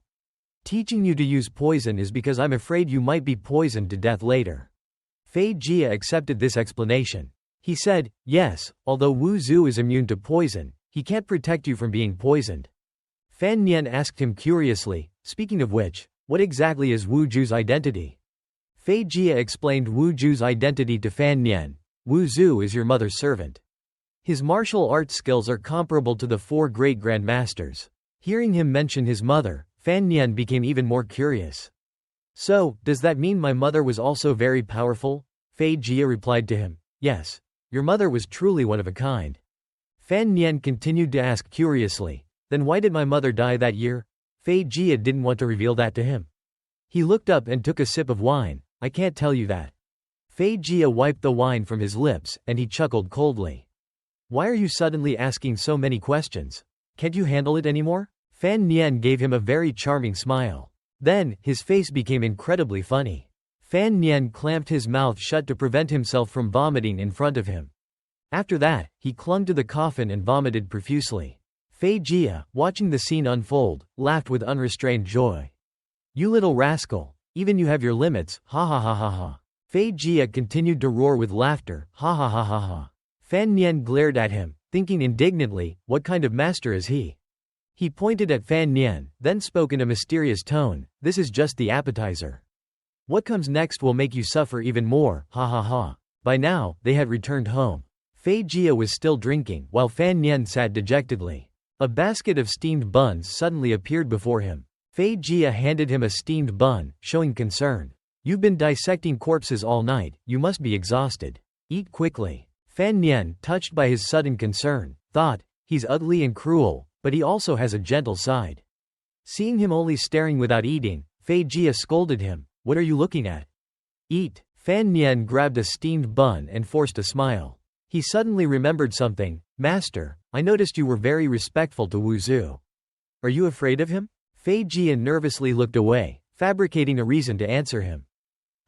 Teaching you to use poison is because I'm afraid you might be poisoned to death later. Fei Jia accepted this explanation. He said, yes, although Wu Zhu is immune to poison, he can't protect you from being poisoned. Fan Nian asked him curiously, speaking of which, what exactly is Wu Zhu's identity? Fei Jia explained Wu Zhu's identity to Fan Nian. Wu Zhu is your mother's servant. His martial arts skills are comparable to the 4 great grandmasters. Hearing him mention his mother, Fan Nian became even more curious. So, does that mean my mother was also very powerful? Fei Jia replied to him, yes. Your mother was truly one of a kind. Fan Nian continued to ask curiously, then why did my mother die that year? Fei Jia didn't want to reveal that to him. He looked up and took a sip of wine. I can't tell you that. Fei Jia wiped the wine from his lips, and he chuckled coldly. Why are you suddenly asking so many questions? Can't you handle it anymore? Fan Nian gave him a very charming smile. Then, his face became incredibly funny. Fan Nian clamped his mouth shut to prevent himself from vomiting in front of him. After that, he clung to the coffin and vomited profusely. Fei Jia, watching the scene unfold, laughed with unrestrained joy. You little rascal, even you have your limits, ha ha ha ha ha. Fei Jia continued to roar with laughter, ha ha ha ha ha. Fan Nian glared at him, thinking indignantly, what kind of master is he? He pointed at Fan Nian, then spoke in a mysterious tone, this is just the appetizer. What comes next will make you suffer even more, ha ha ha. By now, they had returned home. Fei Jia was still drinking, while Fan Nian sat dejectedly. A basket of steamed buns suddenly appeared before him. Fei Jia handed him a steamed bun, showing concern. You've been dissecting corpses all night, you must be exhausted. Eat quickly. Fan Nian, touched by his sudden concern, thought, he's ugly and cruel, but he also has a gentle side. Seeing him only staring without eating, Fei Jia scolded him, what are you looking at? Eat. Fan Nian grabbed a steamed bun and forced a smile. He suddenly remembered something, Master, I noticed you were very respectful to Wu Zhu. Are you afraid of him? Fei Jia nervously looked away, fabricating a reason to answer him.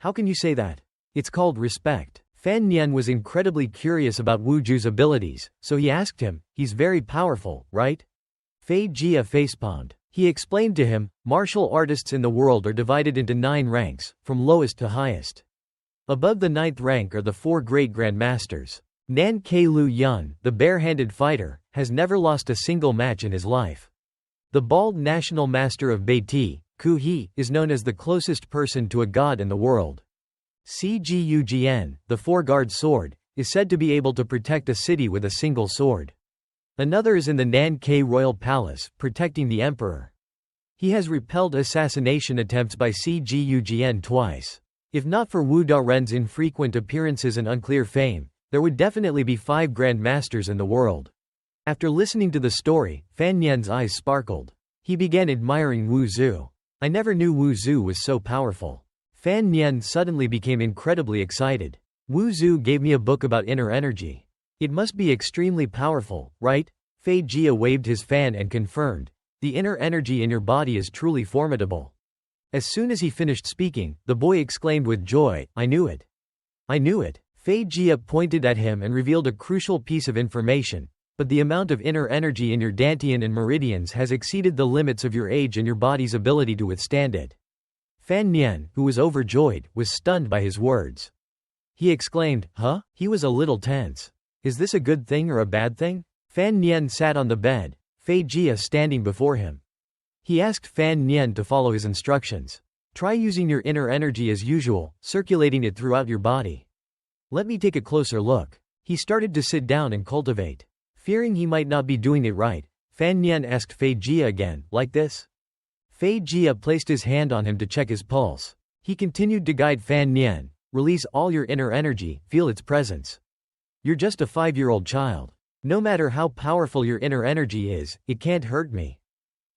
How can you say that? It's called respect. Fan Nian was incredibly curious about Wu Zhu's abilities, so he asked him, he's very powerful, right? Fei Jia facepalmed. He explained to him, martial artists in the world are divided into 9 ranks, from lowest to highest. Above the 9th rank are the 4 great grandmasters. Nan Ke Lu Yun, the bare-handed fighter, has never lost a single match in his life. The bald national master of Beiti, Ku He, is known as the closest person to a god in the world. Cgugn, the four-guard sword, is said to be able to protect a city with a single sword. Another is in the Nankai Royal Palace, protecting the emperor. He has repelled assassination attempts by Cgugn twice. If not for Wu Daren's infrequent appearances and unclear fame, there would definitely be 5 grandmasters in the world. After listening to the story, Fan Nian's eyes sparkled. He began admiring Wu Zhu. I never knew Wu Zhu was so powerful. Fan Nian suddenly became incredibly excited. Wu Zhu gave me a book about inner energy. It must be extremely powerful, right? Fei Jia waved his fan and confirmed. The inner energy in your body is truly formidable. As soon as he finished speaking, the boy exclaimed with joy, I knew it. I knew it. Fei Jia pointed at him and revealed a crucial piece of information. But the amount of inner energy in your dantian and meridians has exceeded the limits of your age and your body's ability to withstand it. Fan Nian, who was overjoyed, was stunned by his words. He exclaimed, huh? He was a little tense. Is this a good thing or a bad thing? Fan Nian sat on the bed, Fei Jia standing before him. He asked Fan Nian to follow his instructions. Try using your inner energy as usual, circulating it throughout your body. Let me take a closer look. He started to sit down and cultivate. Fearing he might not be doing it right, Fan Nian asked Fei Jia again, like this? Fei Jia placed his hand on him to check his pulse. He continued to guide Fan Nian, release all your inner energy, feel its presence. You're just a 5-year-old child. No matter how powerful your inner energy is, it can't hurt me.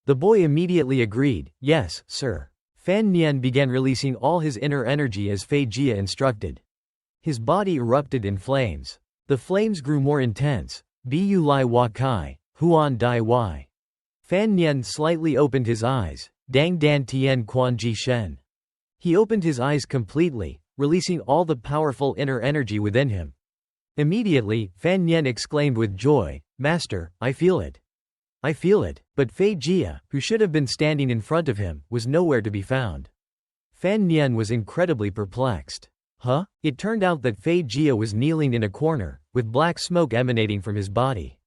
The boy immediately agreed, yes, sir. Fan Nian began releasing all his inner energy as Fei Jia instructed. His body erupted in flames. The flames grew more intense. Bu Lai Wa Kai, Huan Dai Wai. Fan Nian slightly opened his eyes, Dang Dan Tian Quan Ji Shen. He opened his eyes completely, releasing all the powerful inner energy within him. Immediately, Fan Nian exclaimed with joy, Master, I feel it. I feel it, but Fei Jia, who should have been standing in front of him, was nowhere to be found. Fan Nian was incredibly perplexed. Huh? It turned out that Fei Jia was kneeling in a corner, with black smoke emanating from his body.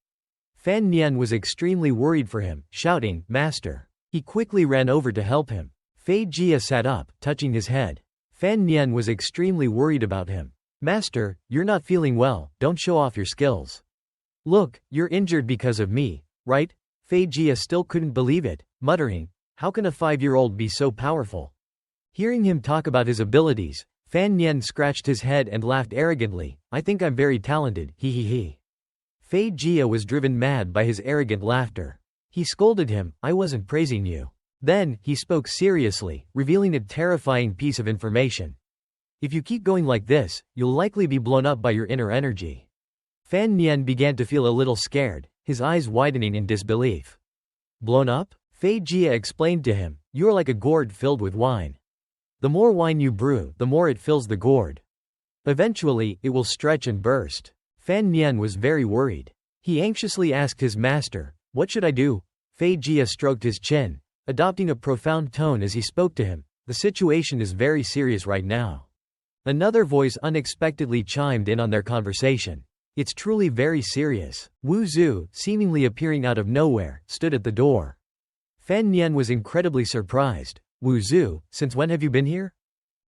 Fan Nian was extremely worried for him, shouting, Master. He quickly ran over to help him. Fei Jia sat up, touching his head. Fan Nian was extremely worried about him. Master, you're not feeling well, don't show off your skills. Look, you're injured because of me, right? Fei Jia still couldn't believe it, muttering, how can a 5-year-old be so powerful? Hearing him talk about his abilities, Fan Nian scratched his head and laughed arrogantly, I think I'm very talented, he. Fei Jia was driven mad by his arrogant laughter. He scolded him, I wasn't praising you. Then, he spoke seriously, revealing a terrifying piece of information. If you keep going like this, you'll likely be blown up by your inner energy. Fan Nian began to feel a little scared, his eyes widening in disbelief. Blown up? Fei Jia explained to him, you're like a gourd filled with wine. The more wine you brew, the more it fills the gourd. Eventually, it will stretch and burst. Fan Nian was very worried. He anxiously asked his master, what should I do? Fei Jia stroked his chin, adopting a profound tone as he spoke to him, the situation is very serious right now. Another voice unexpectedly chimed in on their conversation. It's truly very serious. Wu Zhu, seemingly appearing out of nowhere, stood at the door. Fan Nian was incredibly surprised. Wu Zhu, since when have you been here?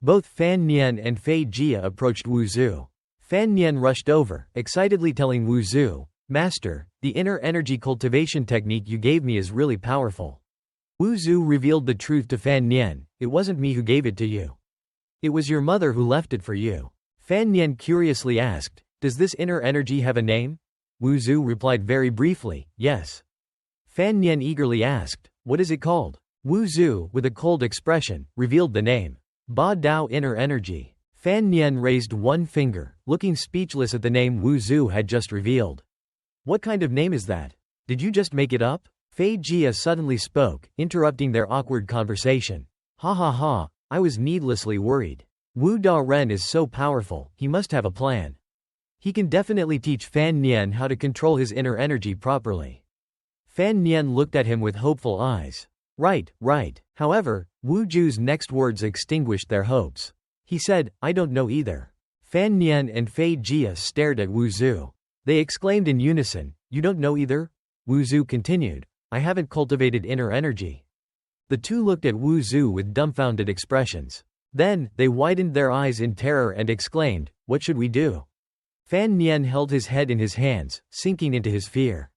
Both Fan Nian and Fei Jia approached Wu Zhu. Fan Nian rushed over, excitedly telling Wu Zhu, Master, the inner energy cultivation technique you gave me is really powerful. Wu Zhu revealed the truth to Fan Nian, it wasn't me who gave it to you. It was your mother who left it for you. Fan Nian curiously asked, does this inner energy have a name? Wu Zhu replied very briefly, yes. Fan Nian eagerly asked, what is it called? Wu Zhu, with a cold expression, revealed the name. Ba Dao Inner Energy. Fan Nian raised one finger, looking speechless at the name Wu Zhu had just revealed. What kind of name is that? Did you just make it up? Fei Jia suddenly spoke, interrupting their awkward conversation. Ha ha ha, I was needlessly worried. Wu Daren is so powerful, he must have a plan. He can definitely teach Fan Nian how to control his inner energy properly. Fan Nian looked at him with hopeful eyes. Right. However, Wu Zhu's next words extinguished their hopes. He said, I don't know either. Fan Nian and Fei Jia stared at Wu Zhu. They exclaimed in unison, you don't know either? Wu Zhu continued, I haven't cultivated inner energy. The two looked at Wu Zhu with dumbfounded expressions. Then, they widened their eyes in terror and exclaimed, "What should we do?" Fan Nian held his head in his hands, sinking into his fear.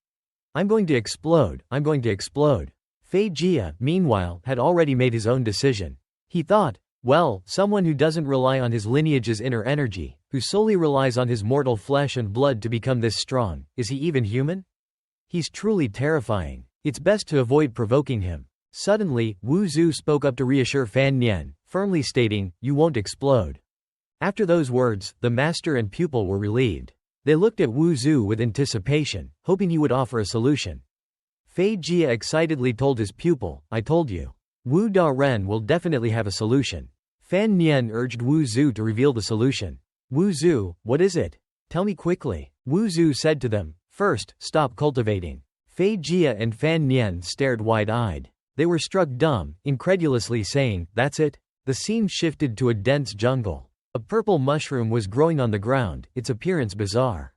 "I'm going to explode, I'm going to explode." Fei Jia, meanwhile, had already made his own decision. He thought, well, someone who doesn't rely on his lineage's inner energy, who solely relies on his mortal flesh and blood to become this strong, is he even human? He's truly terrifying. It's best to avoid provoking him. Suddenly, Wu Zhu spoke up to reassure Fan Nian, firmly stating, "You won't explode." After those words, the master and pupil were relieved. They looked at Wu Zhu with anticipation, hoping he would offer a solution. Fei Jia excitedly told his pupil, "I told you. Wu Da Ren will definitely have a solution." Fan Nian urged Wu Zhu to reveal the solution. "Wu Zhu, what is it? Tell me quickly." Wu Zhu said to them, "First, stop cultivating." Fei Jia and Fan Nian stared wide-eyed. They were struck dumb, incredulously saying, "That's it?" The scene shifted to a dense jungle. A purple mushroom was growing on the ground, its appearance bizarre.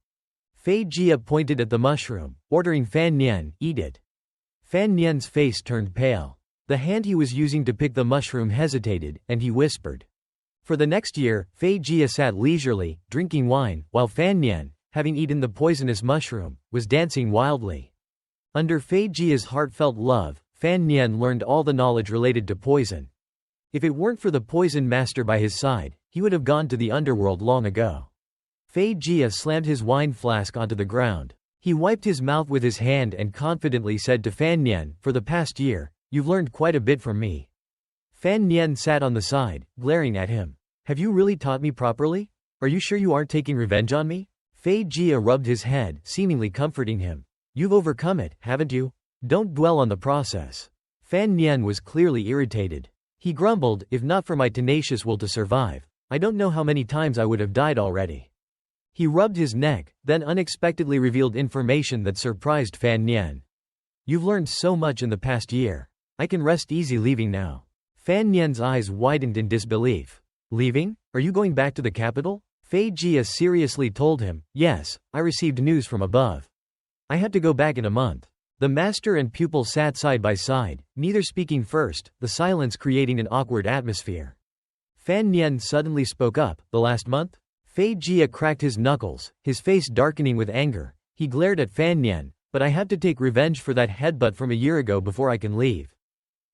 Fei Jia pointed at the mushroom, ordering Fan Nian, "Eat it." Fan Nian's face turned pale. The hand he was using to pick the mushroom hesitated, and he whispered. For the next year, Fei Jia sat leisurely, drinking wine, while Fan Nian, having eaten the poisonous mushroom, was dancing wildly. Under Fei Jia's heartfelt love, Fan Nian learned all the knowledge related to poison. If it weren't for the poison master by his side, he would have gone to the underworld long ago. Fei Jia slammed his wine flask onto the ground. He wiped his mouth with his hand and confidently said to Fan Nian, "For the past year, you've learned quite a bit from me." Fan Nian sat on the side, glaring at him. "Have you really taught me properly? Are you sure you aren't taking revenge on me?" Fei Jia rubbed his head, seemingly comforting him. "You've overcome it, haven't you? Don't dwell on the process." Fan Nian was clearly irritated. He grumbled, "If not for my tenacious will to survive, I don't know how many times I would have died already." He rubbed his neck, then unexpectedly revealed information that surprised Fan Nian. "You've learned so much in the past year. I can rest easy leaving now." Fan Nian's eyes widened in disbelief. "Leaving? Are you going back to the capital?" Fei Jia seriously told him, "Yes, I received news from above. I had to go back in a month." The master and pupil sat side by side, neither speaking first, the silence creating an awkward atmosphere. Fan Nian suddenly spoke up, "The last month?" Fei Jia cracked his knuckles, his face darkening with anger. He glared at Fan Nian, "But I have to take revenge for that headbutt from a year ago before I can leave."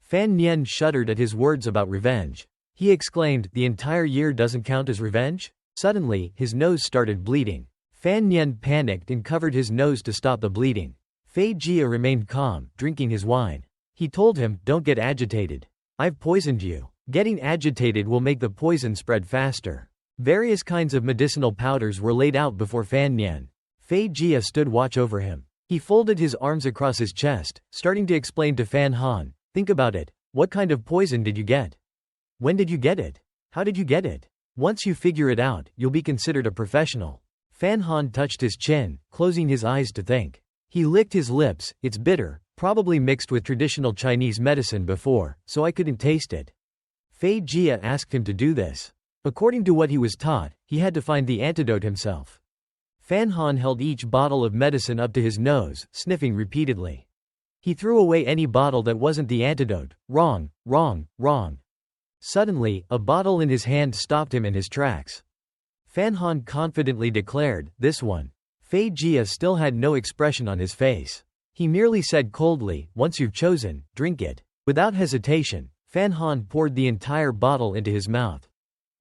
Fan Nian shuddered at his words about revenge. He exclaimed, "The entire year doesn't count as revenge?" Suddenly, his nose started bleeding. Fan Nian panicked and covered his nose to stop the bleeding. Fei Jia remained calm, drinking his wine. He told him, "Don't get agitated. I've poisoned you. Getting agitated will make the poison spread faster." Various kinds of medicinal powders were laid out before Fan Nian. Fei Jia stood watch over him. He folded his arms across his chest, starting to explain to Fan Han, "Think about it. What kind of poison did you get? When did you get it? How did you get it? Once you figure it out, you'll be considered a professional." Fan Han touched his chin, closing his eyes to think. He licked his lips. "It's bitter, probably mixed with traditional Chinese medicine before, so I couldn't taste it." Fei Jia asked him to do this. According to what he was taught, he had to find the antidote himself. Fan Han held each bottle of medicine up to his nose, sniffing repeatedly. He threw away any bottle that wasn't the antidote. Wrong, wrong, wrong. Suddenly, a bottle in his hand stopped him in his tracks. Fan Han confidently declared, "This one." Fei Jia still had no expression on his face. He merely said coldly, "Once you've chosen, drink it." Without hesitation, Fan Han poured the entire bottle into his mouth.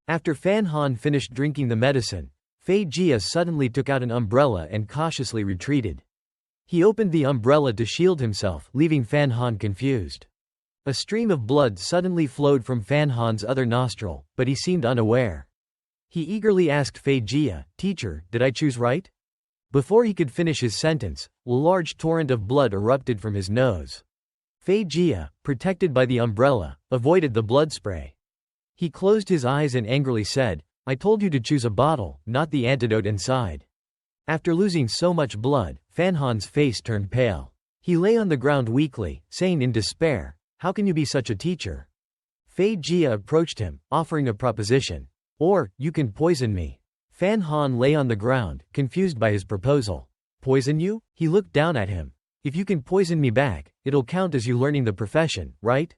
After Fan Han finished drinking the medicine, Fei Jia suddenly took out an umbrella and cautiously retreated. He opened the umbrella to shield himself, leaving Fan Han confused. A stream of blood suddenly flowed from Fan Han's other nostril, but he seemed unaware. He eagerly asked Fei Jia, "Teacher, did I choose right?" Before he could finish his sentence, a large torrent of blood erupted from his nose. Fei Jia, protected by the umbrella, avoided the blood spray. He closed his eyes and angrily said, "I told you to choose a bottle, not the antidote inside." After losing so much blood, Fan Han's face turned pale. He lay on the ground weakly, saying in despair, "How can you be such a teacher?" Fei Jia approached him, offering a proposition. "Or, you can poison me." Fan Han lay on the ground, confused by his proposal. "Poison you?" He looked down at him. "If you can poison me back, it'll count as you learning the profession, right?"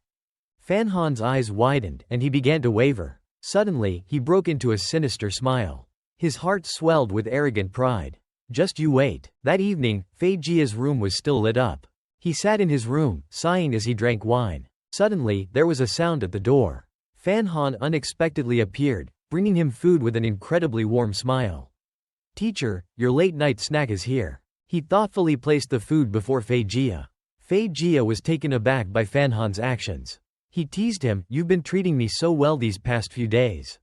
Fan Han's eyes widened, and he began to waver. Suddenly, he broke into a sinister smile. His heart swelled with arrogant pride. Just you wait. That evening, Fei Jia's room was still lit up. He sat in his room, sighing as he drank wine. Suddenly, there was a sound at the door. Fan Han unexpectedly appeared, bringing him food with an incredibly warm smile. Teacher, your late-night snack is here. He thoughtfully placed the food before Fei Jia. Fei Jia was taken aback by Fan Han's actions. He teased him, "You've been treating me so well these past few days.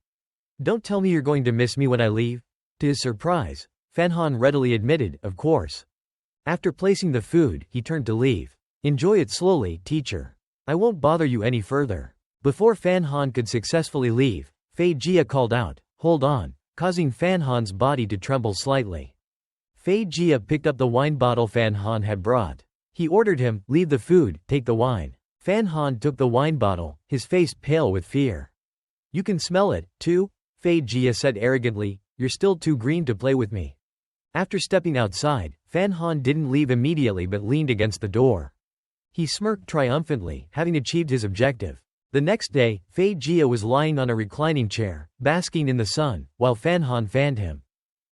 Don't tell me you're going to miss me when I leave?" To his surprise, Fan Han readily admitted, "Of course." After placing the food, he turned to leave. "Enjoy it slowly, teacher. I won't bother you any further." Before Fan Han could successfully leave, Fei Jia called out, "Hold on," causing Fan Han's body to tremble slightly. Fei Jia picked up the wine bottle Fan Han had brought. He ordered him, "Leave the food, take the wine." Fan Han took the wine bottle, his face pale with fear. "You can smell it, too?" Fei Jia said arrogantly, "You're still too green to play with me." After stepping outside, Fan Han didn't leave immediately but leaned against the door. He smirked triumphantly, having achieved his objective. The next day, Fei Jia was lying on a reclining chair, basking in the sun, while Fan Han fanned him.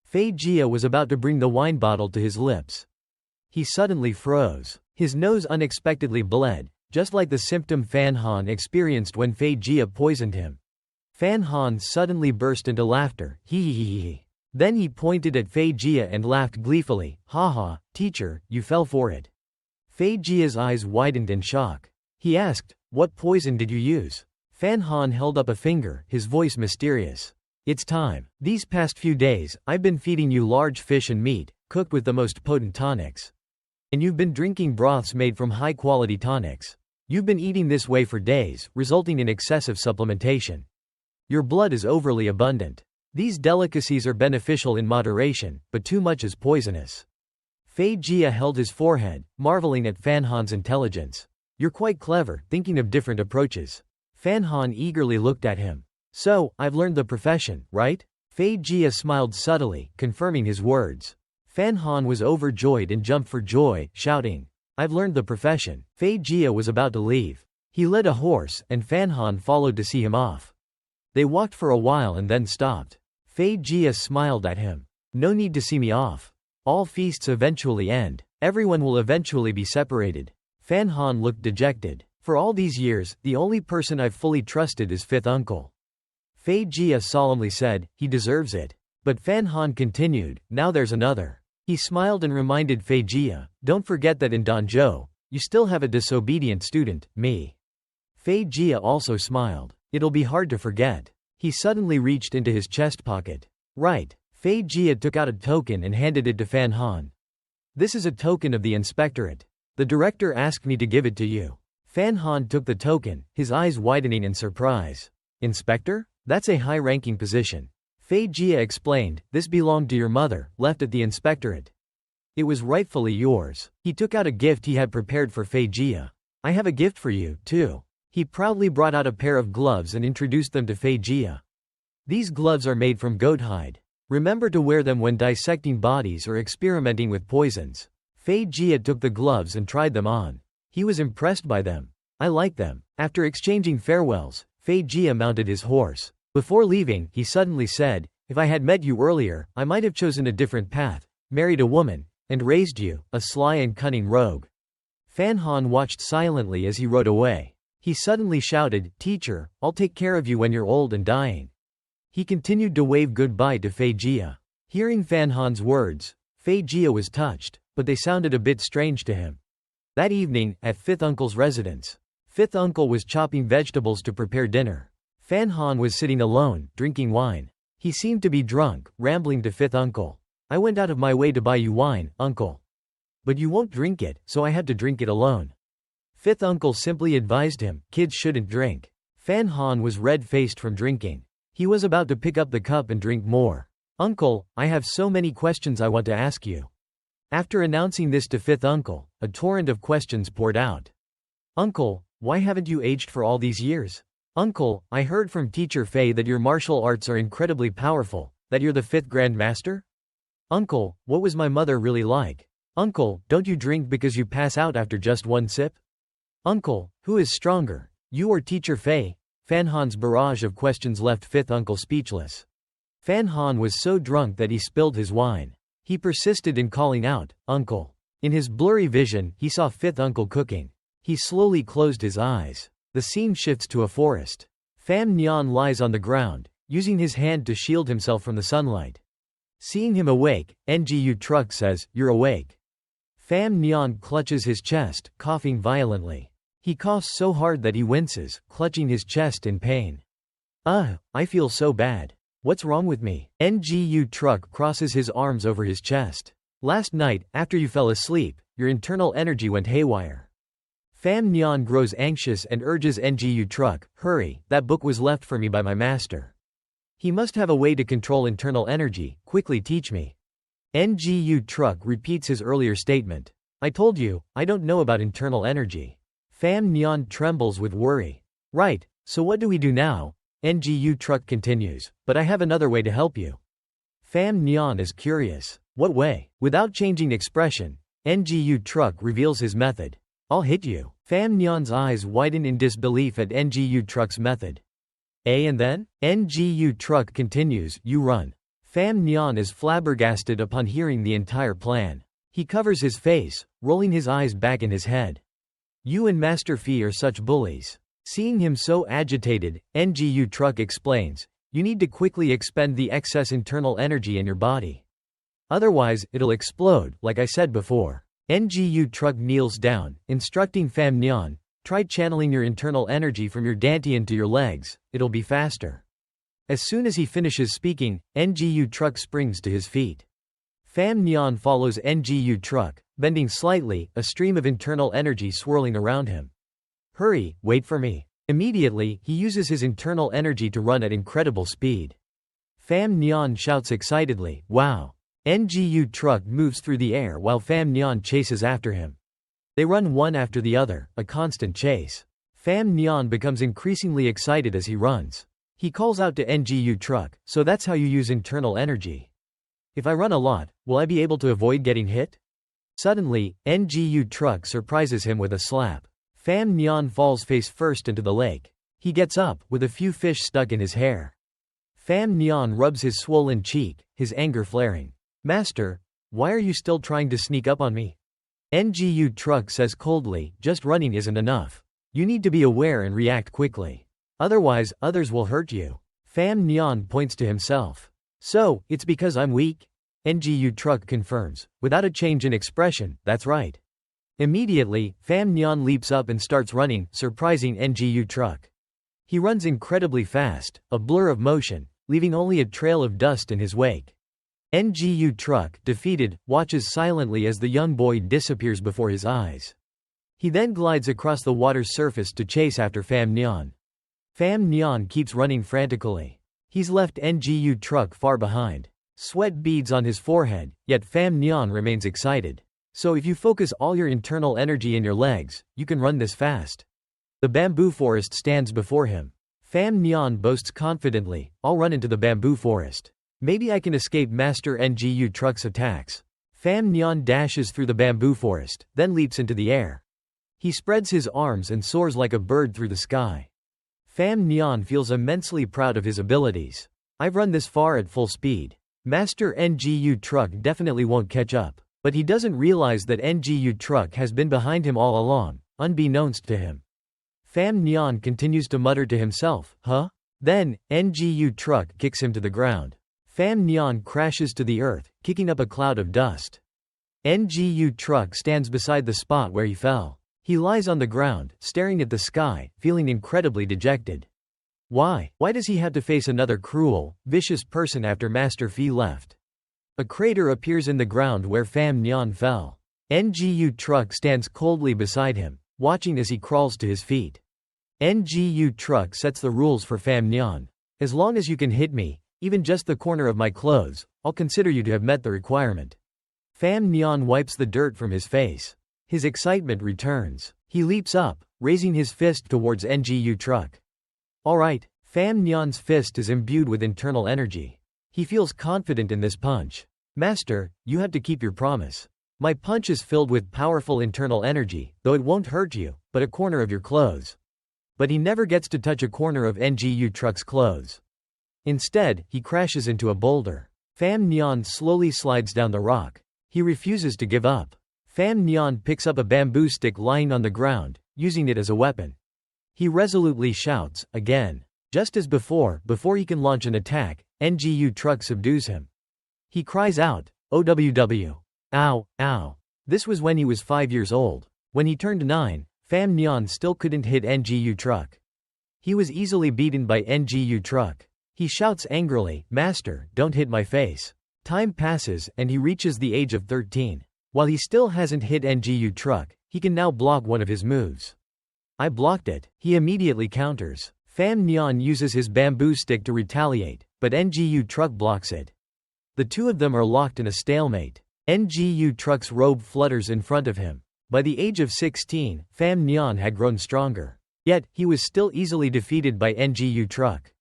Fei Jia was about to bring the wine bottle to his lips. He suddenly froze. His nose unexpectedly bled, just like the symptom Fan Han experienced when Fei Jia poisoned him. Fan Han suddenly burst into laughter, "Hee." Then he pointed at Fei Jia and laughed gleefully, "Ha ha, teacher, you fell for it." Fei Jia's eyes widened in shock. He asked, "What poison did you use?" Fan Han held up a finger, his voice mysterious. "It's time. These past few days, I've been feeding you large fish and meat, cooked with the most potent tonics. And you've been drinking broths made from high-quality tonics. You've been eating this way for days, resulting in excessive supplementation. Your blood is overly abundant. These delicacies are beneficial in moderation, but too much is poisonous." Fei Jia held his forehead, marveling at Fan Han's intelligence. "You're quite clever, thinking of different approaches." Fan Han eagerly looked at him. "So, I've learned the profession, right?" Fei Jia smiled subtly, confirming his words. Fan Han was overjoyed and jumped for joy, shouting, "I've learned the profession." Fei Jia was about to leave. He led a horse, and Fan Han followed to see him off. They walked for a while and then stopped. Fei Jia smiled at him. "No need to see me off. All feasts eventually end. Everyone will eventually be separated." Fan Han looked dejected. "For all these years, the only person I've fully trusted is fifth uncle." Fei Jia solemnly said, "He deserves it." But Fan Han continued, "Now there's another." He smiled and reminded Fei Jia, "Don't forget that in Danzhou, you still have a disobedient student, me." Fei Jia also smiled. "It'll be hard to forget." He suddenly reached into his chest pocket. "Right." Fei Jia took out a token and handed it to Fan Han. "This is a token of the inspectorate. The director asked me to give it to you." Fan Han took the token, his eyes widening in surprise. "Inspector? That's a high-ranking position." Fei Jia explained, "This belonged to your mother, left at the inspectorate. It was rightfully yours." He took out a gift he had prepared for Fei Jia. "I have a gift for you, too." He proudly brought out a pair of gloves and introduced them to Fei Jia. "These gloves are made from goat hide. Remember to wear them when dissecting bodies or experimenting with poisons." Fei Jia took the gloves and tried them on. He was impressed by them. "I like them." After exchanging farewells, Fei Jia mounted his horse. Before leaving, he suddenly said, "If I had met you earlier, I might have chosen a different path, married a woman, and raised you, a sly and cunning rogue." Fan Han watched silently as he rode away. He suddenly shouted, "Teacher, I'll take care of you when you're old and dying." He continued to wave goodbye to Fei Jia. Hearing Fan Han's words, Fei Jia was touched, but they sounded a bit strange to him. That evening, at Fifth Uncle's residence, Fifth Uncle was chopping vegetables to prepare dinner. Fan Han was sitting alone, drinking wine. He seemed to be drunk, rambling to Fifth Uncle. "I went out of my way to buy you wine, Uncle. But you won't drink it, so I had to drink it alone." Fifth Uncle simply advised him, "Kids shouldn't drink." Fan Han was red-faced from drinking. He was about to pick up the cup and drink more. "Uncle, I have so many questions I want to ask you." After announcing this to Fifth Uncle, a torrent of questions poured out. "Uncle, why haven't you aged for all these years? Uncle, I heard from Teacher Fei that your martial arts are incredibly powerful, that you're the fifth Grand Master? Uncle, what was my mother really like? Uncle, don't you drink because you pass out after just one sip? Uncle, who is stronger, you or Teacher Fei?" Fan Han's barrage of questions left fifth uncle speechless. Fan Han was so drunk that he spilled his wine. He persisted in calling out, "Uncle." In his blurry vision, he saw fifth uncle cooking. He slowly closed his eyes. The scene shifts to a forest. Fan Nian lies on the ground, using his hand to shield himself from the sunlight. Seeing him awake, Ngu Truck says, "You're awake." Fan Nian clutches his chest, coughing violently. He coughs so hard that he winces, clutching his chest in pain. I feel so bad. What's wrong with me?" Ngu Truck crosses his arms over his chest. "Last night, after you fell asleep, your internal energy went haywire." Fan Nian grows anxious and urges Ngu Truck, "Hurry, that book was left for me by my master. He must have a way to control internal energy, quickly teach me." Ngu Truck repeats his earlier statement. "I told you, I don't know about internal energy." Fan Nian trembles with worry. "Right, so what do we do now?" Ngu Truck continues, "But I have another way to help you." Fan Nian is curious. "What way?" Without changing expression, Ngu Truck reveals his method. "I'll hit you." Fan Nian's eyes widen in disbelief at Ngu Truck's method. And then? Ngu Truck continues, "You run." Fan Nian is flabbergasted upon hearing the entire plan. He covers his face, rolling his eyes back in his head. "You and Master Fi are such bullies." Seeing him so agitated, Ngu Truck explains, "You need to quickly expend the excess internal energy in your body. Otherwise, it'll explode, like I said before." Ngu Truck kneels down, instructing Fan Nian, "Try channeling your internal energy from your dantian to your legs, it'll be faster." As soon as he finishes speaking, Ngu Truck springs to his feet. Fan Nian follows Ngu Truck, bending slightly, a stream of internal energy swirling around him. "Hurry, wait for me." Immediately, he uses his internal energy to run at incredible speed. Fan Nian shouts excitedly, "Wow." Ngu Truck moves through the air while Fan Nian chases after him. They run one after the other, a constant chase. Fan Nian becomes increasingly excited as he runs. He calls out to Ngu Truck, "So that's how you use internal energy. If I run a lot, will I be able to avoid getting hit?" Suddenly, Ngu Truck surprises him with a slap. Fan Nian falls face first into the lake. He gets up, with a few fish stuck in his hair. Fan Nian rubs his swollen cheek, his anger flaring. "Master, why are you still trying to sneak up on me?" Ngu Truck says coldly, "Just running isn't enough. You need to be aware and react quickly. Otherwise, others will hurt you." Fan Nian points to himself. "So, it's because I'm weak?" Ngu Truck confirms, without a change in expression, "That's right." Immediately, Fan Nian leaps up and starts running, surprising Ngu Truck. He runs incredibly fast, a blur of motion, leaving only a trail of dust in his wake. Ngu Truck, defeated, watches silently as the young boy disappears before his eyes. He then glides across the water's surface to chase after Fan Nian. Fan Nian keeps running frantically. He's left Ngu Truck far behind. Sweat beads on his forehead, yet Fan Nian remains excited. "So if you focus all your internal energy in your legs, you can run this fast." The bamboo forest stands before him. Fan Nian boasts confidently, "I'll run into the bamboo forest. Maybe I can escape Master Ngu Truck's attacks." Fan Nian dashes through the bamboo forest, then leaps into the air. He spreads his arms and soars like a bird through the sky. Fan Nian feels immensely proud of his abilities. "I've run this far at full speed. Master Ngu Truck definitely won't catch up." But he doesn't realize that Ngu Truck has been behind him all along, unbeknownst to him. Fan Nian continues to mutter to himself, "Huh?" Then, Ngu Truck kicks him to the ground. Fan Nian crashes to the earth, kicking up a cloud of dust. Ngu Truck stands beside the spot where he fell. He lies on the ground, staring at the sky, feeling incredibly dejected. Why does he have to face another cruel, vicious person after Master Fi left? A crater appears in the ground where Fan Nian fell. Ngu Truck stands coldly beside him, watching as he crawls to his feet. Ngu Truck sets the rules for Fan Nian. "As long as you can hit me, even just the corner of my clothes, I'll consider you to have met the requirement." Fan Nian wipes the dirt from his face. His excitement returns. He leaps up, raising his fist towards Ngu Truck. Alright, Fan Nian's fist is imbued with internal energy. He feels confident in this punch. "Master, you have to keep your promise. My punch is filled with powerful internal energy, though it won't hurt you, but a corner of your clothes." But he never gets to touch a corner of NGU truck's clothes. Instead, he crashes into a boulder. Pham Nhan slowly slides down the rock. He refuses to give up. Pham Nhan picks up a bamboo stick lying on the ground, using it as a weapon. He resolutely shouts, again. Just as before he can launch an attack, NGU truck subdues him. He cries out, OWW. Ow, ow. This was when he was 5 years old. When he turned 9, Pham Nhan still couldn't hit NGU truck. He was easily beaten by NGU truck. He shouts angrily, Master, don't hit my face. Time passes, and he reaches the age of 13. While he still hasn't hit NGU truck, he can now block one of his moves. I blocked it, he immediately counters. Pham Nhan uses his bamboo stick to retaliate, but NGU truck blocks it. The two of them are locked in a stalemate. NGU truck's robe flutters in front of him. By the age of 16, Pham Nhan had grown stronger. Yet, he was still easily defeated by NGU truck.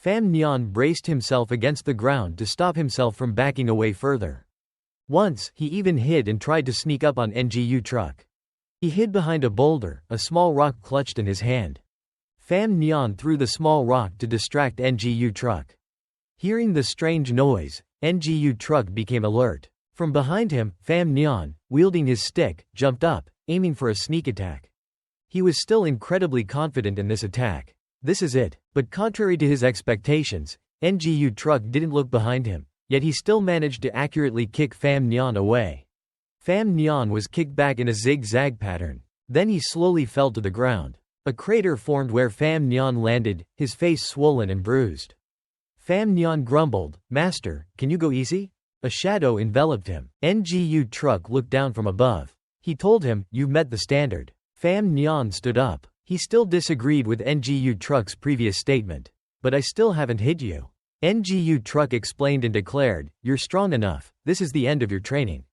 Pham Nhan braced himself against the ground to stop himself from backing away further. Once, he even hid and tried to sneak up on NGU truck. He hid behind a boulder, a small rock clutched in his hand. Pham Nhan threw the small rock to distract NGU truck. Hearing the strange noise, NGU truck became alert. From behind him, Pham Nhan, wielding his stick, jumped up, aiming for a sneak attack. He was still incredibly confident in this attack. This is it. But contrary to his expectations, NGU truck didn't look behind him, yet he still managed to accurately kick Pham Nhan away. Pham Nhan was kicked back in a zigzag pattern. Then he slowly fell to the ground. A crater formed where Pham Nhan landed, his face swollen and bruised. Pham Nhan grumbled, Master, can you go easy? A shadow enveloped him. NGU truck looked down from above. He told him, You've met the standard. Pham Nhan stood up. He still disagreed with NGU truck's previous statement. But I still haven't hit you. NGU truck explained and declared, You're strong enough, this is the end of your training.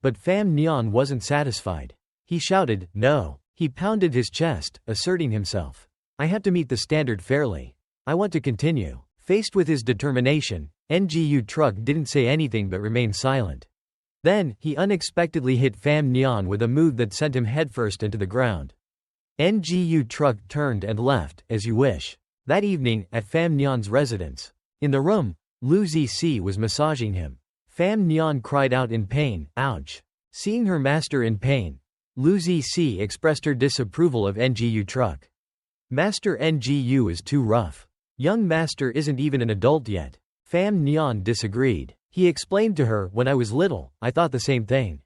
But Pham Nhan wasn't satisfied. He shouted, No. He pounded his chest, asserting himself. I have to meet the standard fairly. I want to continue. Faced with his determination, NGU truck didn't say anything but remained silent. Then, he unexpectedly hit Pham Nhan with a move that sent him headfirst into the ground. NGU truck turned and left, as you wish. That evening, at Pham Nhan's residence. In the room, Lu Zici was massaging him. Pham Nhan cried out in pain, Ouch. Seeing her master in pain, Lu Zici expressed her disapproval of NGU truck. Master NGU is too rough. Young master isn't even an adult yet. Pham Nhan disagreed. He explained to her, When I was little, I thought the same thing.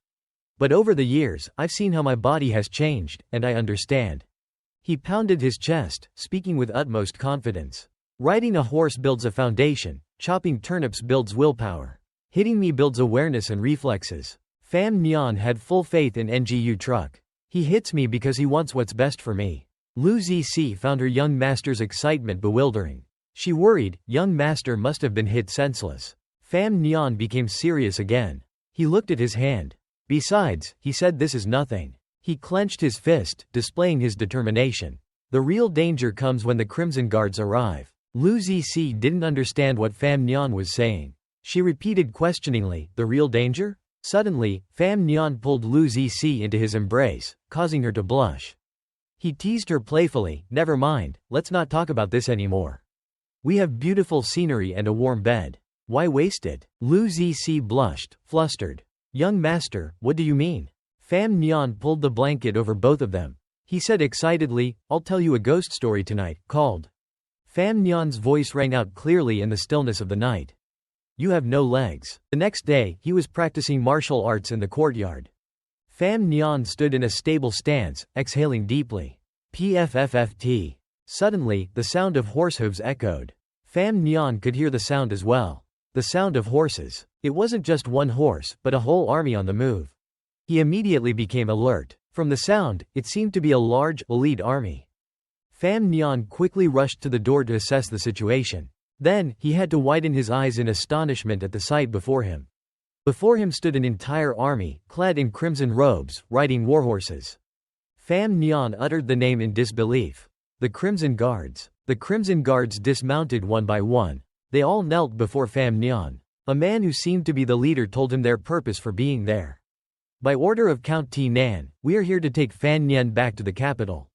But over the years, I've seen how my body has changed, and I understand. He pounded his chest, speaking with utmost confidence. Riding a horse builds a foundation, chopping turnips builds willpower. Hitting me builds awareness and reflexes. Pham Nhan had full faith in NGU truck. He hits me because he wants what's best for me. Lu Zici found her young master's excitement bewildering. She worried, young master must have been hit senseless. Pham Nhan became serious again. He looked at his hand. Besides, he said this is nothing. He clenched his fist, displaying his determination. The real danger comes when the Crimson Guards arrive. Lu Zici didn't understand what Pham Nhan was saying. She repeated questioningly, the real danger? Suddenly, Pham Nhan pulled Lu Zici into his embrace, causing her to blush. He teased her playfully, Never mind, let's not talk about this anymore. We have beautiful scenery and a warm bed. Why waste it? Lu Zici blushed, flustered. Young master, what do you mean? Pham Nhan pulled the blanket over both of them. He said excitedly, I'll tell you a ghost story tonight, called. Pham Nhan's voice rang out clearly in the stillness of the night. You have no legs. The next day, he was practicing martial arts in the courtyard. Pham Nhan stood in a stable stance, exhaling deeply. Pfffft. Suddenly, the sound of horse hooves echoed. Pham Nhan could hear the sound as well. The sound of horses. It wasn't just one horse, but a whole army on the move. He immediately became alert. From the sound, it seemed to be a large, elite army. Pham Nhan quickly rushed to the door to assess the situation. Then, he had to widen his eyes in astonishment at the sight before him. Before him stood an entire army, clad in crimson robes, riding warhorses. Pham Nhan uttered the name in disbelief. The Crimson Guards. The Crimson Guards dismounted one by one. They all knelt before Pham Nhan. A man who seemed to be the leader told him their purpose for being there. By order of Count T. Nan, we are here to take Pham Nhan back to the capital.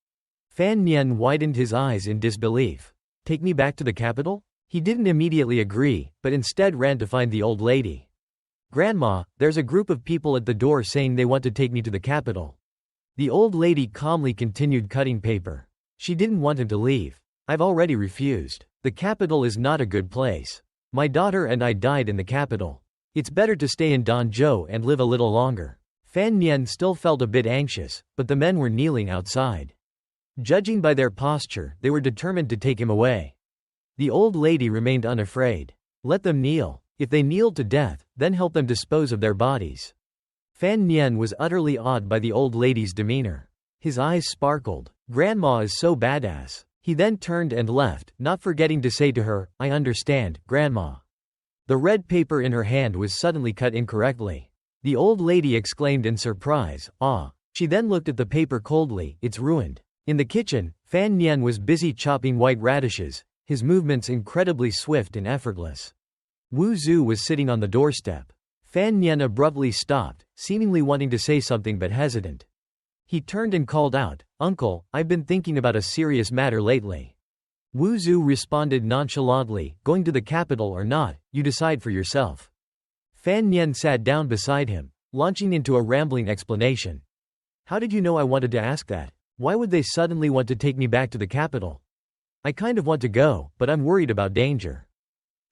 Fan Nian widened his eyes in disbelief. Take me back to the capital? He didn't immediately agree, but instead ran to find the old lady. Grandma, there's a group of people at the door saying they want to take me to the capital. The old lady calmly continued cutting paper. She didn't want him to leave. I've already refused. The capital is not a good place. My daughter and I died in the capital. It's better to stay in Danzhou and live a little longer. Fan Nian still felt a bit anxious, but the men were kneeling outside. Judging by their posture, they were determined to take him away. The old lady remained unafraid. Let them kneel. If they kneel to death, then help them dispose of their bodies. Fan Nian was utterly awed by the old lady's demeanor. His eyes sparkled. Grandma is so badass. He then turned and left, not forgetting to say to her, I understand, Grandma. The red paper in her hand was suddenly cut incorrectly. The old lady exclaimed in surprise, ah. She then looked at the paper coldly, it's ruined. In the kitchen, Fan Nian was busy chopping white radishes, his movements incredibly swift and effortless. Wu Zhu was sitting on the doorstep. Fan Nian abruptly stopped, seemingly wanting to say something but hesitant. He turned and called out, Uncle, I've been thinking about a serious matter lately. Wu Zhu responded nonchalantly, going to the capital or not, you decide for yourself. Fan Nian sat down beside him, launching into a rambling explanation. How did you know I wanted to ask that? Why would they suddenly want to take me back to the capital? I kind of want to go, but I'm worried about danger.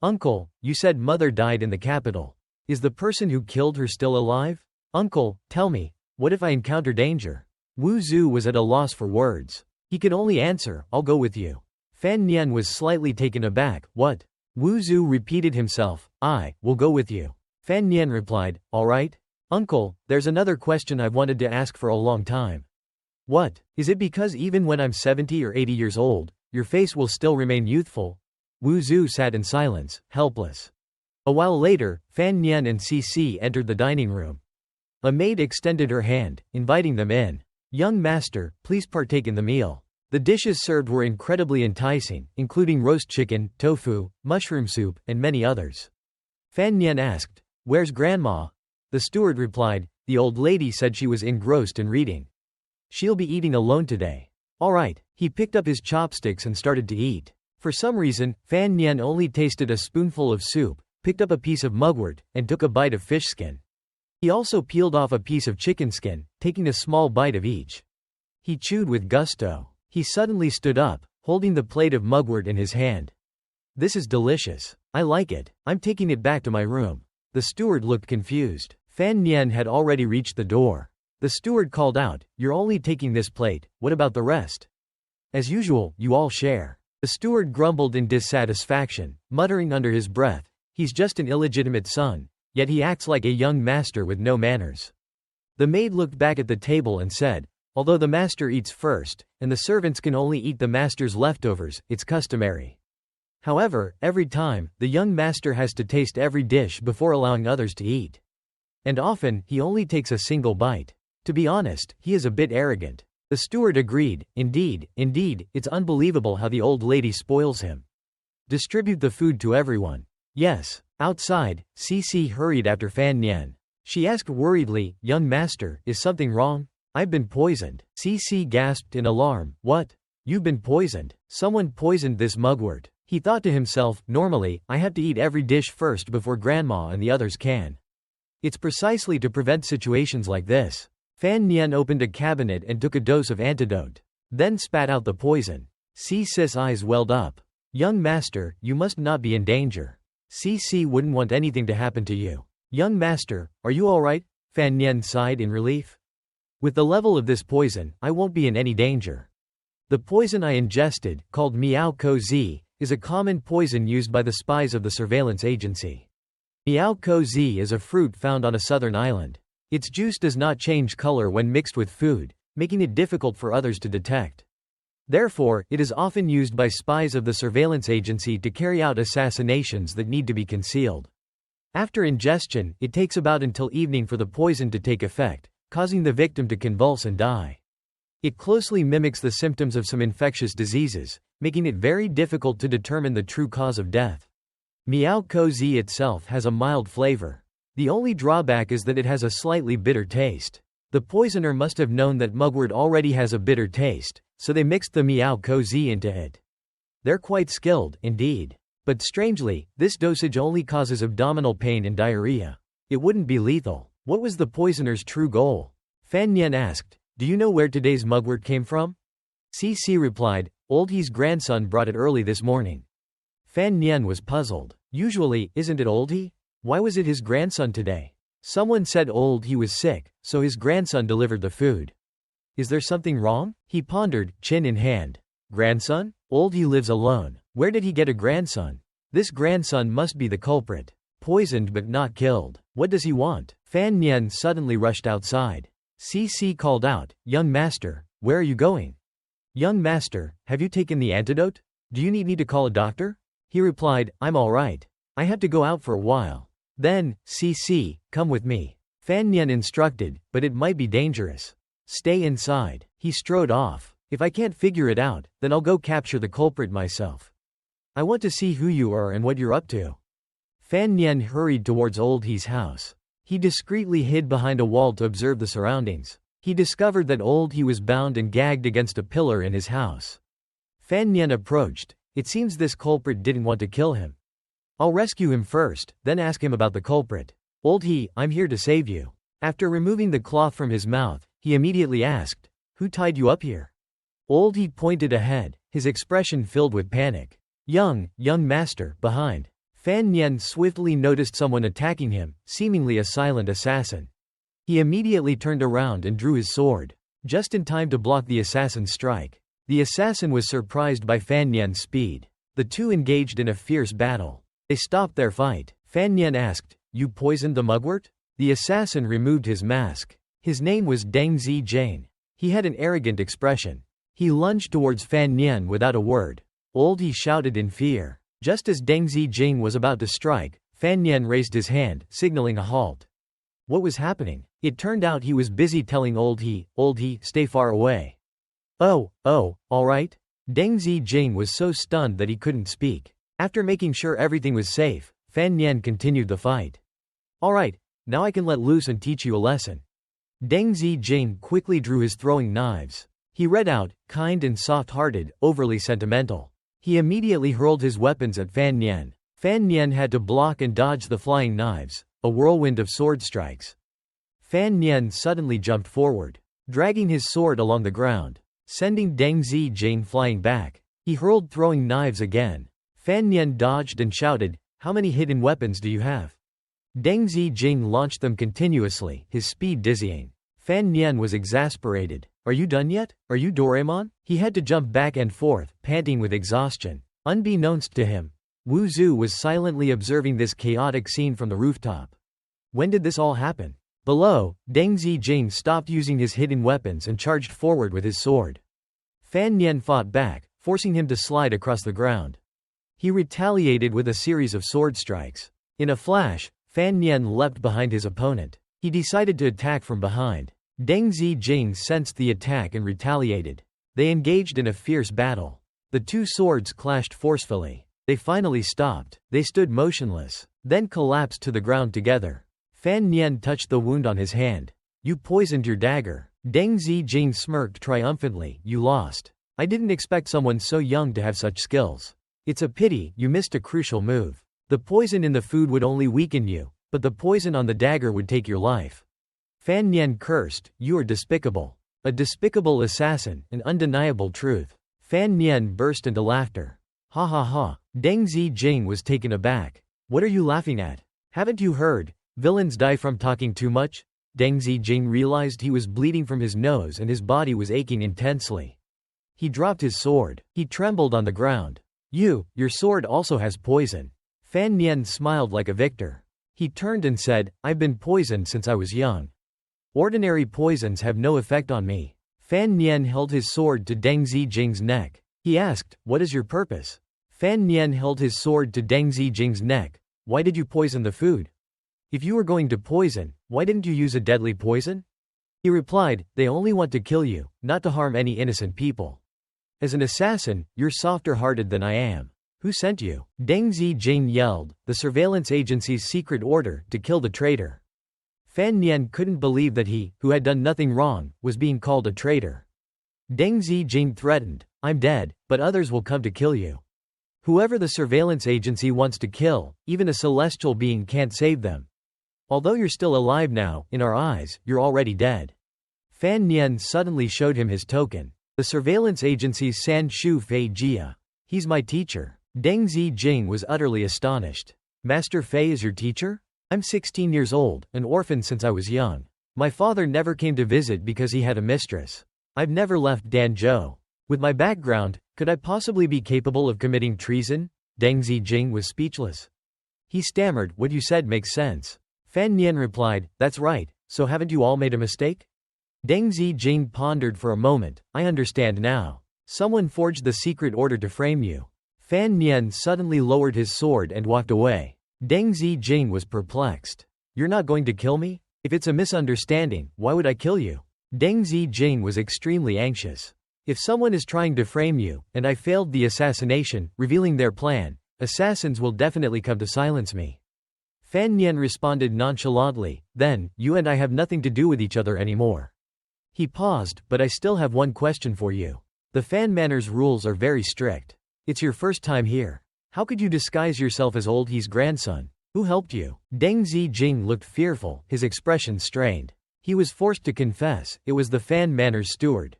Uncle, you said mother died in the capital. Is the person who killed her still alive? Uncle, tell me, what if I encounter danger? Wu Zhu was at a loss for words. He could only answer, I'll go with you. Fan Nian was slightly taken aback, what? Wu Zhu repeated himself, I will go with you. Fan Nian replied, all right. Uncle, there's another question I've wanted to ask for a long time. What? Is it because even when I'm 70 or 80 years old, your face will still remain youthful? Wu Zhu sat in silence, helpless. A while later, Fan Nian and CC entered the dining room. A maid extended her hand, inviting them in. Young master, please partake in the meal. The dishes served were incredibly enticing, including roast chicken, tofu, mushroom soup, and many others. Fan Nian asked, where's Grandma? The steward replied, the old lady said she was engrossed in reading. She'll be eating alone today. All right. He picked up his chopsticks and started to eat. For some reason, Fan Nian only tasted a spoonful of soup, picked up a piece of mugwort, and took a bite of fish skin. He also peeled off a piece of chicken skin, taking a small bite of each. He chewed with gusto. He suddenly stood up, holding the plate of mugwort in his hand. This is delicious. I like it. I'm taking it back to my room. The steward looked confused. Fan Nian had already reached the door. The steward called out, you're only taking this plate, what about the rest? As usual, you all share. The steward grumbled in dissatisfaction, muttering under his breath, he's just an illegitimate son, yet he acts like a young master with no manners. The maid looked back at the table and said, although the master eats first, and the servants can only eat the master's leftovers, it's customary. However, every time, the young master has to taste every dish before allowing others to eat. And often, he only takes a single bite. To be honest, he is a bit arrogant. The steward agreed, indeed, it's unbelievable how the old lady spoils him. Distribute the food to everyone. Yes. Outside, CC hurried after Fan Nian. She asked worriedly, young master, is something wrong? I've been poisoned. CC gasped in alarm, what? You've been poisoned? Someone poisoned this mugwort. He thought to himself, normally, I have to eat every dish first before Grandma and the others can. It's precisely to prevent situations like this. Fan Nian opened a cabinet and took a dose of antidote. Then spat out the poison. CC's eyes welled up. Young master, you must not be in danger. CC wouldn't want anything to happen to you. Young master, are you alright? Fan Nian sighed in relief. With the level of this poison, I won't be in any danger. The poison I ingested, called Miao Ko Z, is a common poison used by the spies of the surveillance agency. Miao Ko Z is a fruit found on a southern island. Its juice does not change color when mixed with food, making it difficult for others to detect. Therefore, it is often used by spies of the surveillance agency to carry out assassinations that need to be concealed. After ingestion, it takes about until evening for the poison to take effect, causing the victim to convulse and die. It closely mimics the symptoms of some infectious diseases, making it very difficult to determine the true cause of death. Miao Ko Z itself has a mild flavor. The only drawback is that it has a slightly bitter taste. The poisoner must have known that mugwort already has a bitter taste, so they mixed the Miao Cozy into it. They're quite skilled, indeed. But strangely, this dosage only causes abdominal pain and diarrhea. It wouldn't be lethal. What was the poisoner's true goal? Fan Nian asked. Do you know where today's mugwort came from? CC replied, Old He's grandson brought it early this morning. Fan Nian was puzzled. Usually, isn't it Old He? Why was it his grandson today? Someone said Old He was sick, so his grandson delivered the food. Is there something wrong? He pondered, chin in hand. Grandson? Old He lives alone. Where did he get a grandson? This grandson must be the culprit. Poisoned but not killed. What does he want? Fan Nian suddenly rushed outside. CC called out, Young master, where are you going? Young master, have you taken the antidote? Do you need me to call a doctor? He replied, I'm all right. I have to go out for a while. Then, CC, come with me. Fan Nian instructed, but it might be dangerous. Stay inside. He strode off. If I can't figure it out, then I'll go capture the culprit myself. I want to see who you are and what you're up to. Fan Nian hurried towards Old He's house. He discreetly hid behind a wall to observe the surroundings. He discovered that Old He was bound and gagged against a pillar in his house. Fan Nian approached. It seems this culprit didn't want to kill him. I'll rescue him first, then ask him about the culprit. Old He, I'm here to save you. After removing the cloth from his mouth, he immediately asked, Who tied you up here? Old He pointed ahead, his expression filled with panic. Young master, behind. Fan Nian swiftly noticed someone attacking him, seemingly a silent assassin. He immediately turned around and drew his sword, just in time to block the assassin's strike. The assassin was surprised by Fan Nian's speed. The two engaged in a fierce battle. They stopped their fight. Fan Nian asked, You poisoned the mugwort? The assassin removed his mask. His name was Deng Zijane. He had an arrogant expression. He lunged towards Fan Nian without a word. Old He shouted in fear. Just as Deng Zijane was about to strike, Fan Nian raised his hand, signaling a halt. What was happening? It turned out he was busy telling Old He, stay far away. Oh, all right. Deng Zijane was so stunned that he couldn't speak. After making sure everything was safe, Fan Nian continued the fight. All right, now I can let loose and teach you a lesson. Deng Zijane quickly drew his throwing knives. He read out, kind and soft-hearted, overly sentimental. He immediately hurled his weapons at Fan Nian. Fan Nian had to block and dodge the flying knives, a whirlwind of sword strikes. Fan Nian suddenly jumped forward, dragging his sword along the ground, sending Deng Zijane flying back. He hurled throwing knives again. Fan Nian dodged and shouted, How many hidden weapons do you have? Deng Zijane launched them continuously, his speed dizzying. Fan Nian was exasperated. Are you done yet? Are you Doraemon? He had to jump back and forth, panting with exhaustion. Unbeknownst to him, Wu Zhu was silently observing this chaotic scene from the rooftop. When did this all happen? Below, Deng Zijane stopped using his hidden weapons and charged forward with his sword. Fan Nian fought back, forcing him to slide across the ground. He retaliated with a series of sword strikes. In a flash, Fan Nian leapt behind his opponent. He decided to attack from behind. Deng Zijane sensed the attack and retaliated. They engaged in a fierce battle. The two swords clashed forcefully. They finally stopped. They stood motionless, then collapsed to the ground together. Fan Nian touched the wound on his hand. You poisoned your dagger. Deng Zijane smirked triumphantly. You lost. I didn't expect someone so young to have such skills. It's a pity, you missed a crucial move. The poison in the food would only weaken you, but the poison on the dagger would take your life. Fan Nian cursed, You are despicable. A despicable assassin, an undeniable truth. Fan Nian burst into laughter. Ha ha ha. Deng Zijane was taken aback. What are you laughing at? Haven't you heard? Villains die from talking too much? Deng Zijane realized he was bleeding from his nose and his body was aching intensely. He dropped his sword. He trembled on the ground. Your sword also has poison. Fan Nian smiled like a victor. He turned and said, I've been poisoned since I was young. Ordinary poisons have no effect on me. Fan Nian held his sword to Deng Zijane's neck. He asked, What is your purpose? Fan Nian held his sword to Deng Zijane's neck. Why did you poison the food? If you were going to poison, why didn't you use a deadly poison? He replied, They only want to kill you, not to harm any innocent people. As an assassin, you're softer-hearted than I am. Who sent you? Deng Zijane yelled, the surveillance agency's secret order to kill the traitor. Fan Nian couldn't believe that he, who had done nothing wrong, was being called a traitor. Deng Zijing threatened, I'm dead, but others will come to kill you. Whoever the surveillance agency wants to kill, even a celestial being can't save them. Although you're still alive now, in our eyes, you're already dead. Fan Nian suddenly showed him his token. The surveillance agency's San Shu Fei Jia. He's my teacher. Deng Zijing was utterly astonished. Master Fei is your teacher? I'm 16 years old, an orphan since I was young. My father never came to visit because he had a mistress. I've never left Danzhou. With my background, could I possibly be capable of committing treason? Deng Zijing was speechless. He stammered, what you said makes sense. Fan Nian replied, that's right, so haven't you all made a mistake? Deng Zijing pondered for a moment, I understand now. Someone forged the secret order to frame you. Fan Nian suddenly lowered his sword and walked away. Deng Zijing was perplexed. You're not going to kill me? If it's a misunderstanding, why would I kill you? Deng Zijing was extremely anxious. If someone is trying to frame you, and I failed the assassination, revealing their plan, assassins will definitely come to silence me. Fan Nian responded nonchalantly, then, you and I have nothing to do with each other anymore. He paused, but I still have one question for you. The Fan Manor's rules are very strict. It's your first time here. How could you disguise yourself as Old He's grandson? Who helped you? Deng Zijing looked fearful, his expression strained. He was forced to confess, it was the Fan Manor's steward.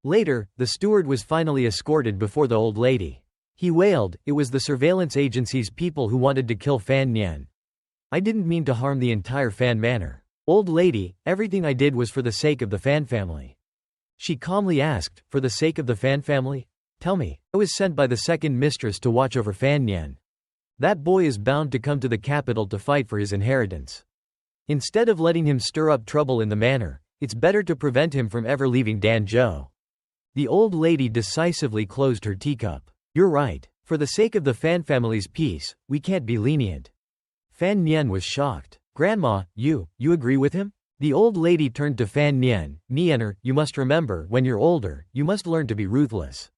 Later, the steward was finally escorted before the old lady. He wailed, it was the surveillance agency's people who wanted to kill Fan Nian. I didn't mean to harm the entire Fan Manor. Old lady, everything I did was for the sake of the Fan family. She calmly asked, for the sake of the Fan family? Tell me, I was sent by the second mistress to watch over Fan Nian. That boy is bound to come to the capital to fight for his inheritance. Instead of letting him stir up trouble in the manor, it's better to prevent him from ever leaving Danzhou. The old lady decisively closed her teacup. You're right. For the sake of the Fan family's peace, we can't be lenient. Fan Nian was shocked. Grandma, you agree with him? The old lady turned to Fan Nian. Nianer, you must remember, when you're older, you must learn to be ruthless.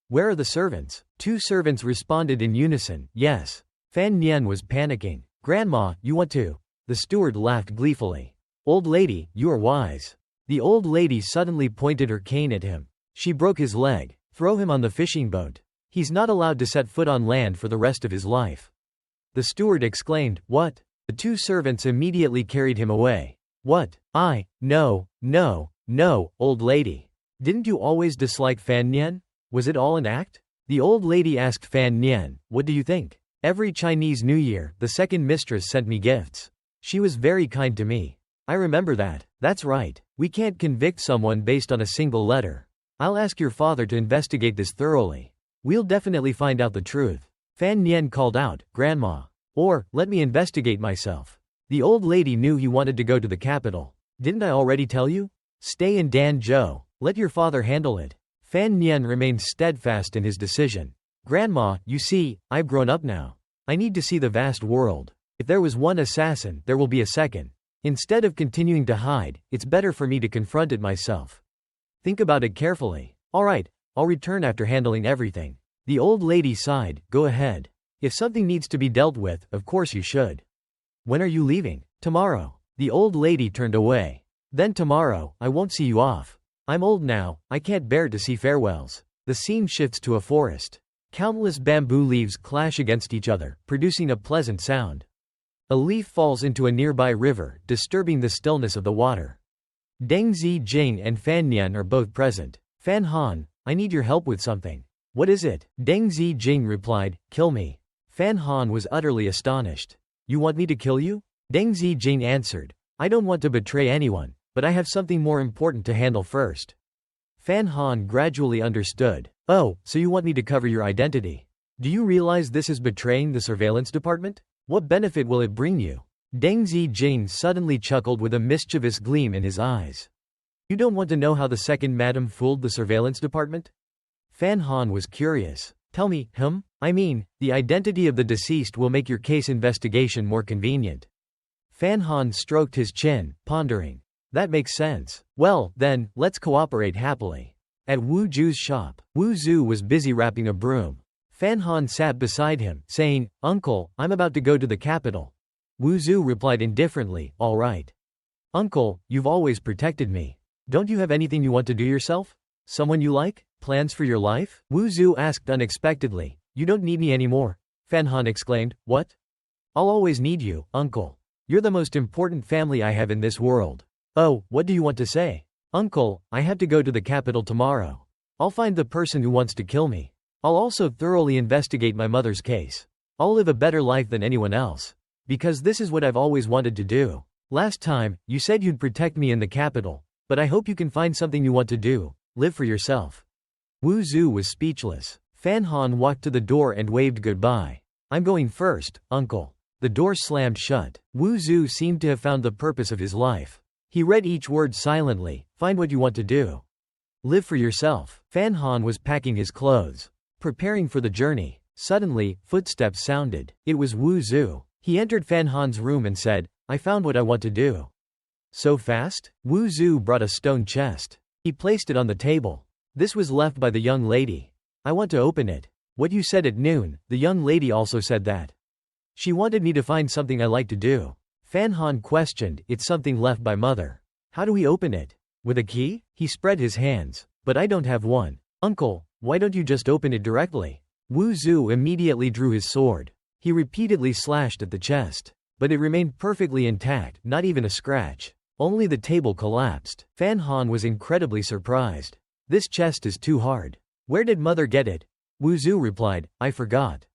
Where are the servants? Two servants responded in unison, yes. Fan Nian was panicking. Grandma, you want to? The steward laughed gleefully. Old lady, you are wise. The old lady suddenly pointed her cane at him. She broke his leg. Throw him on the fishing boat. He's not allowed to set foot on land for the rest of his life. The steward exclaimed, what? The two servants immediately carried him away. What? No, old lady. Didn't you always dislike Fan Nian? Was it all an act? The old lady asked Fan Nian, what do you think? Every Chinese New Year, the second mistress sent me gifts. She was very kind to me. I remember that. That's right. We can't convict someone based on a single letter. I'll ask your father to investigate this thoroughly. We'll definitely find out the truth. Fan Nian called out, Grandma. Or, let me investigate myself. The old lady knew he wanted to go to the capital. Didn't I already tell you? Stay in Danzhou. Let your father handle it. Fan Nian remained steadfast in his decision. Grandma, you see, I've grown up now. I need to see the vast world. If there was one assassin, there will be a second. Instead of continuing to hide, it's better for me to confront it myself. Think about it carefully. All right, I'll return after handling everything. The old lady sighed, go ahead. If something needs to be dealt with, of course you should. When are you leaving? Tomorrow. The old lady turned away. Then tomorrow, I won't see you off. I'm old now, I can't bear to see farewells. The scene shifts to a forest. Countless bamboo leaves clash against each other, producing a pleasant sound. A leaf falls into a nearby river, disturbing the stillness of the water. Deng Zijing and Fan Nian are both present. Fan Han, I need your help with something. What is it? Deng Zijing replied, kill me. Fan Han was utterly astonished. You want me to kill you? Deng Zijing answered, I don't want to betray anyone, but I have something more important to handle first. Fan Han gradually understood. Oh, so you want me to cover your identity. Do you realize this is betraying the surveillance department? What benefit will it bring you? Deng Zijing suddenly chuckled with a mischievous gleam in his eyes. You don't want to know how the second madam fooled the surveillance department? Fan Han was curious. Tell me, I mean, the identity of the deceased will make your case investigation more convenient. Fan Han stroked his chin, pondering. That makes sense. Well, then, let's cooperate happily. At Wu Zhu's shop, Wu Zhu was busy wrapping a broom. Fan Han sat beside him, saying, Uncle, I'm about to go to the capital. Wu Zhu replied indifferently, all right. Uncle, you've always protected me. Don't you have anything you want to do yourself? Someone you like? Plans for your life? Wu Zhu asked unexpectedly. You don't need me anymore? Fan Han exclaimed. What? I'll always need you, uncle. You're the most important family I have in this world. Oh, what do you want to say? Uncle, I have to go to the capital tomorrow. I'll find the person who wants to kill me. I'll also thoroughly investigate my mother's case. I'll live a better life than anyone else. Because this is what I've always wanted to do. Last time, you said you'd protect me in the capital, but I hope you can find something you want to do. Live for yourself. Wu Zhu was speechless. Fan Han walked to the door and waved goodbye. I'm going first, uncle. The door slammed shut. Wu Zhu seemed to have found the purpose of his life. He read each word silently. Find what you want to do. Live for yourself. Fan Han was packing his clothes, preparing for the journey. Suddenly, footsteps sounded. It was Wu Zhu. He entered Fan Han's room and said, I found what I want to do. So fast? Wu Zhu brought a stone chest. He placed it on the table. This was left by the young lady. I want to open it. What you said at noon, the young lady also said that. She wanted me to find something I like to do. Fan Han questioned. It's something left by mother. How do we open it? With a key? He spread his hands. But I don't have one. Uncle, why don't you just open it directly? Wu Zhu immediately drew his sword. He repeatedly slashed at the chest. But it remained perfectly intact, not even a scratch. Only the table collapsed. Fan Han was incredibly surprised. This chest is too hard. Where did mother get it? Wu Zhu replied, I forgot.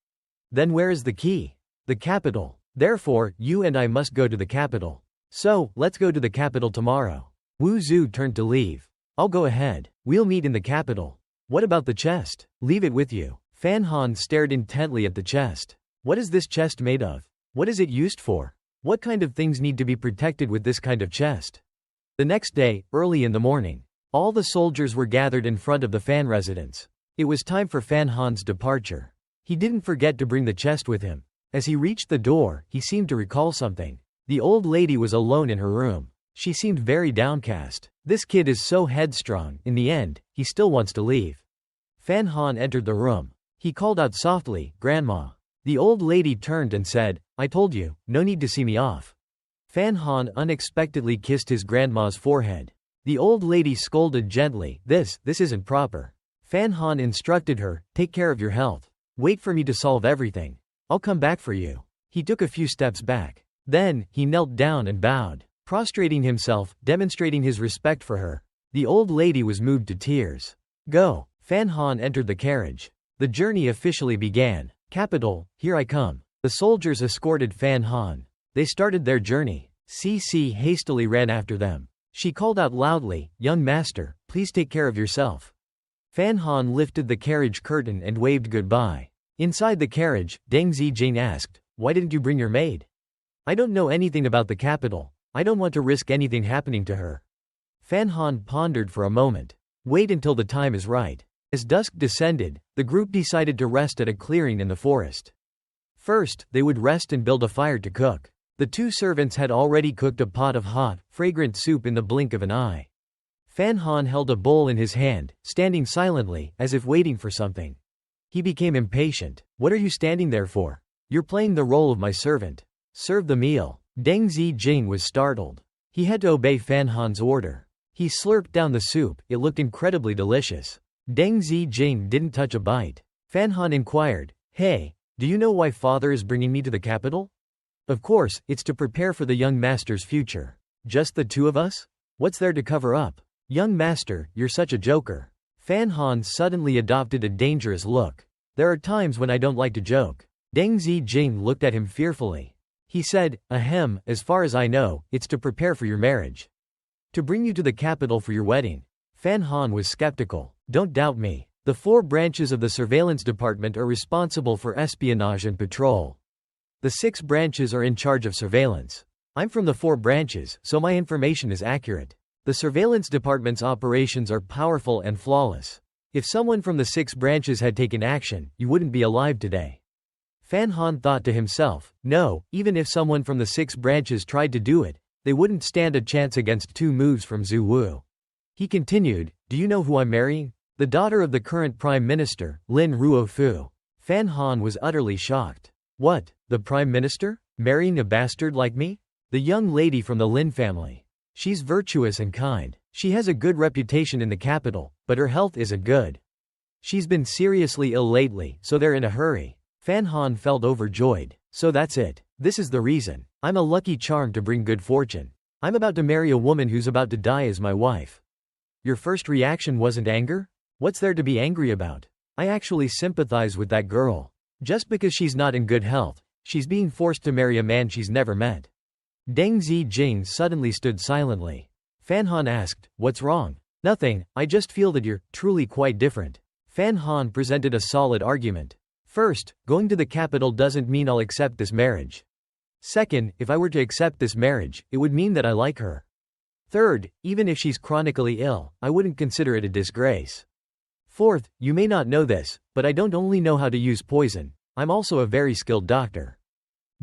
Then where is the key? The capital. Therefore, you and I must go to the capital. So, let's go to the capital tomorrow. Wu Zhu turned to leave. I'll go ahead. We'll meet in the capital. What about the chest? Leave it with you. Fan Han stared intently at the chest. What is this chest made of? What is it used for? What kind of things need to be protected with this kind of chest? The next day, early in the morning, all the soldiers were gathered in front of the Fan residence. It was time for Fan Han's departure. He didn't forget to bring the chest with him. As he reached the door, he seemed to recall something. The old lady was alone in her room. She seemed very downcast. This kid is so headstrong. In the end, he still wants to leave. Fan Han entered the room. He called out softly, Grandma. The old lady turned and said, I told you, no need to see me off. Fan Han unexpectedly kissed his grandma's forehead. The old lady scolded gently, This isn't proper. Fan Han instructed her, take care of your health. Wait for me to solve everything. I'll come back for you. He took a few steps back. Then, he knelt down and bowed, prostrating himself, demonstrating his respect for her. The old lady was moved to tears. Go. Fan Han entered the carriage. The journey officially began. Capital, here I come. The soldiers escorted Fan Han. They started their journey. CC hastily ran after them. She called out loudly, Young master, please take care of yourself. Fan Han lifted the carriage curtain and waved goodbye. Inside the carriage, Deng Zijing asked, Why didn't you bring your maid? I don't know anything about the capital. I don't want to risk anything happening to her. Fan Han pondered for a moment. Wait until the time is right. As dusk descended, the group decided to rest at a clearing in the forest. First, they would rest and build a fire to cook. The two servants had already cooked a pot of hot, fragrant soup in the blink of an eye. Fan Han held a bowl in his hand, standing silently, as if waiting for something. He became impatient. What are you standing there for? You're playing the role of my servant. Serve the meal. Deng Zijing was startled. He had to obey Fan Han's order. He slurped down the soup. It looked incredibly delicious. Deng Zijing didn't touch a bite. Fan Han inquired, Hey, do you know why father is bringing me to the capital? Of course, it's to prepare for the young master's future. Just the two of us? What's there to cover up? Young master, you're such a joker. Fan Han suddenly adopted a dangerous look. There are times when I don't like to joke. Deng Zijing looked at him fearfully. He said, Ahem, as far as I know, it's to prepare for your marriage. To bring you to the capital for your wedding. Fan Han was skeptical. Don't doubt me. The 4 branches of the surveillance department are responsible for espionage and patrol. The 6 branches are in charge of surveillance. I'm from the 4 branches, so my information is accurate. The surveillance department's operations are powerful and flawless. If someone from the 6 branches had taken action, you wouldn't be alive today. Fan Han thought to himself, no, even if someone from the 6 branches tried to do it, they wouldn't stand a chance against 2 moves from Zhu Wu. He continued, do you know who I'm marrying? The daughter of the current Prime Minister, Lin Ruofu. Fan Han was utterly shocked. What, the Prime Minister? Marrying a bastard like me? The young lady from the Lin family. She's virtuous and kind. She has a good reputation in the capital, but her health isn't good. She's been seriously ill lately, so they're in a hurry. Fan Han felt overjoyed. So that's it. This is the reason. I'm a lucky charm to bring good fortune. I'm about to marry a woman who's about to die as my wife. Your first reaction wasn't anger? What's there to be angry about? I actually sympathize with that girl. Just because she's not in good health, she's being forced to marry a man she's never met. Deng Zijing suddenly stood silently. Fan Han asked, "What's wrong?" "Nothing, I just feel that you're truly quite different." Fan Han presented a solid argument. First, going to the capital doesn't mean I'll accept this marriage. Second, if I were to accept this marriage, it would mean that I like her. Third, even if she's chronically ill, I wouldn't consider it a disgrace. Fourth, you may not know this, but I don't only know how to use poison, I'm also a very skilled doctor.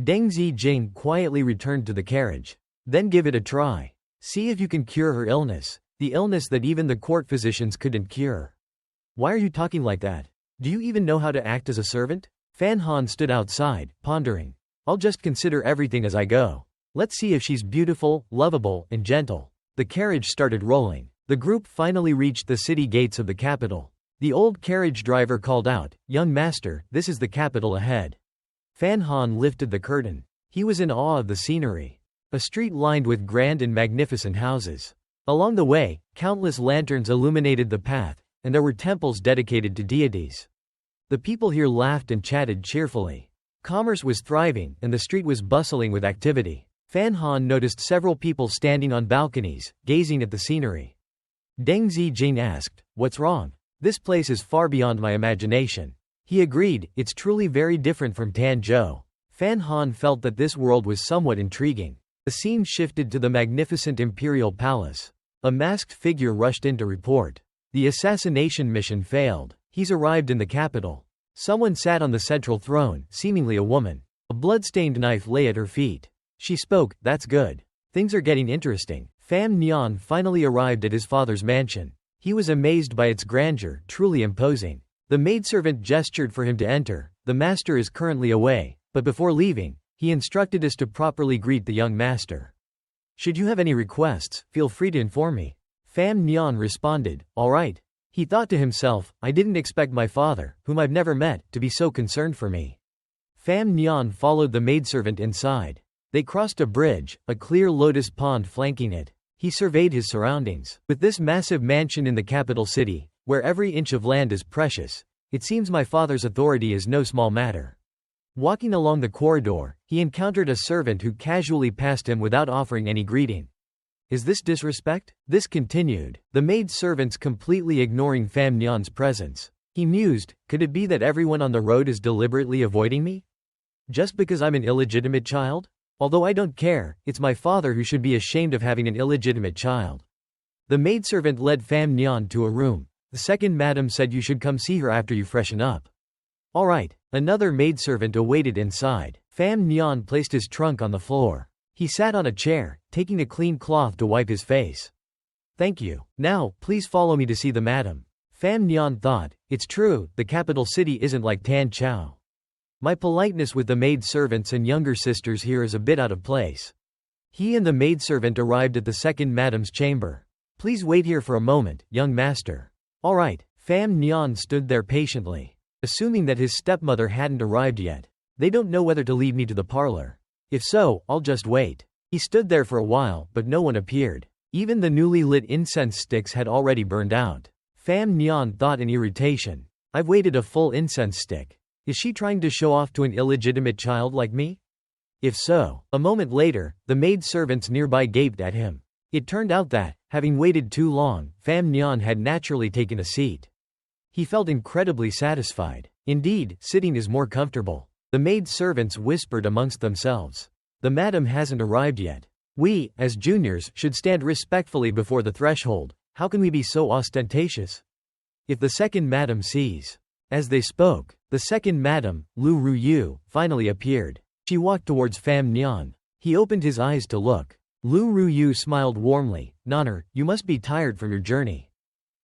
Deng Zijing quietly returned to the carriage. Then give it a try. See if you can cure her illness, the illness that even the court physicians couldn't cure. Why are you talking like that? Do you even know how to act as a servant? Fan Han stood outside, pondering. I'll just consider everything as I go. Let's see if she's beautiful, lovable, and gentle. The carriage started rolling. The group finally reached the city gates of the capital. The old carriage driver called out, "Young master, this is the capital ahead." Fan Han lifted the curtain. He was in awe of the scenery. A street lined with grand and magnificent houses. Along the way, countless lanterns illuminated the path, and there were temples dedicated to deities. The people here laughed and chatted cheerfully. Commerce was thriving, and the street was bustling with activity. Fan Han noticed several people standing on balconies, gazing at the scenery. Deng Zijing asked, "What's wrong? This place is far beyond my imagination." He agreed, it's truly very different from Tanzhou. Fan Han felt that this world was somewhat intriguing. The scene shifted to the magnificent imperial palace. A masked figure rushed in to report. The assassination mission failed. He's arrived in the capital. Someone sat on the central throne, seemingly a woman. A blood-stained knife lay at her feet. She spoke, "That's good. Things are getting interesting." Fan Nian finally arrived at his father's mansion. He was amazed by its grandeur, truly imposing. The maidservant gestured for him to enter. "The master is currently away, but before leaving, he instructed us to properly greet the young master. Should you have any requests, feel free to inform me." Fan Nian responded, "All right." He thought to himself, I didn't expect my father, whom I've never met, to be so concerned for me. Fan Nian followed the maidservant inside. They crossed a bridge, a clear lotus pond flanking it. He surveyed his surroundings. With this massive mansion in the capital city, where every inch of land is precious, it seems my father's authority is no small matter. Walking along the corridor, he encountered a servant who casually passed him without offering any greeting. Is this disrespect? This continued, the maid servants completely ignoring Fan Nian's presence. He mused, could it be that everyone on the road is deliberately avoiding me? Just because I'm an illegitimate child? Although I don't care, it's my father who should be ashamed of having an illegitimate child. The maidservant led Fan Nian to a room. The second madam said you should come see her after you freshen up. All right, another maidservant awaited inside. Fan Nian placed his trunk on the floor. He sat on a chair, taking a clean cloth to wipe his face. Thank you. Now, please follow me to see the madam. Fan Nian thought, it's true, the capital city isn't like Tanzhou. My politeness with the maid-servants and younger sisters here is a bit out of place. He and the maidservant arrived at the second madam's chamber. Please wait here for a moment, young master. All right. Fan Nian stood there patiently, assuming that his stepmother hadn't arrived yet. They don't know whether to lead me to the parlor. If so, I'll just wait. He stood there for a while, but no one appeared. Even the newly lit incense sticks had already burned out. Fan Nian thought in irritation. I've waited a full incense stick. Is she trying to show off to an illegitimate child like me? If so, a moment later, the maid-servants nearby gaped at him. It turned out that, having waited too long, Fan Nian had naturally taken a seat. He felt incredibly satisfied. Indeed, sitting is more comfortable. The maid-servants whispered amongst themselves. The madam hasn't arrived yet. We, as juniors, should stand respectfully before the threshold. How can we be so ostentatious? If the second madam sees. As they spoke, the second madam, Lu Ruyu, finally appeared. She walked towards Fan Nian. He opened his eyes to look. Lu Ruyu smiled warmly. Nonner, you must be tired from your journey.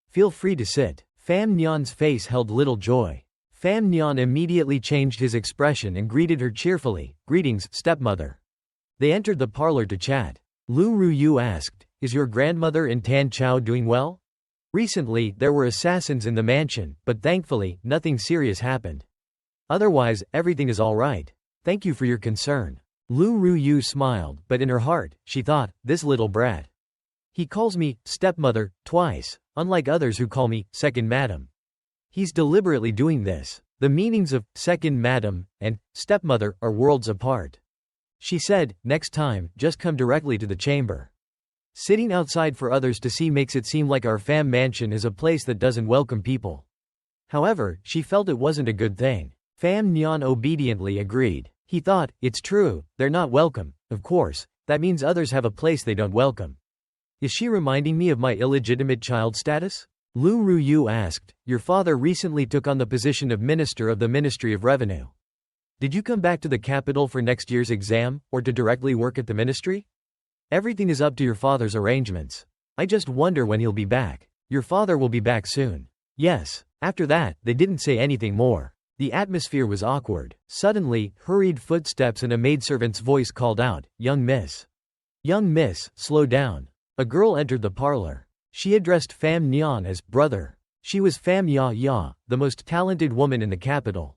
Feel free to sit. Fan Nian's face held little joy. Fan Nian immediately changed his expression and greeted her cheerfully. Greetings, stepmother. They entered the parlor to chat. Lu Ruyu asked, is your grandmother and Tan Chao doing well? Recently, there were assassins in the mansion, but thankfully, nothing serious happened. Otherwise, everything is all right. Thank you for your concern. Lu Ruyu smiled, but in her heart, she thought, this little brat. He calls me stepmother twice, unlike others who call me second madam. He's deliberately doing this. The meanings of second madam and stepmother are worlds apart. She said, next time, just come directly to the chamber. Sitting outside for others to see makes it seem like our fam mansion is a place that doesn't welcome people. However, she felt it wasn't a good thing. Fam Nyan obediently agreed. He thought, it's true, they're not welcome, of course, that means others have a place they don't welcome. Is she reminding me of my illegitimate child status? Lu Ruyu asked, your father recently took on the position of Minister of the Ministry of Revenue. Did you come back to the capital for next year's exam, or to directly work at the ministry? Everything is up to your father's arrangements. I just wonder when he'll be back. Your father will be back soon. Yes. After that, they didn't say anything more. The atmosphere was awkward. Suddenly, hurried footsteps and a maidservant's voice called out, young miss. Young miss, slow down. A girl entered the parlor. She addressed Fam Nyan as brother. She was Fam Ya Ya, the most talented woman in the capital.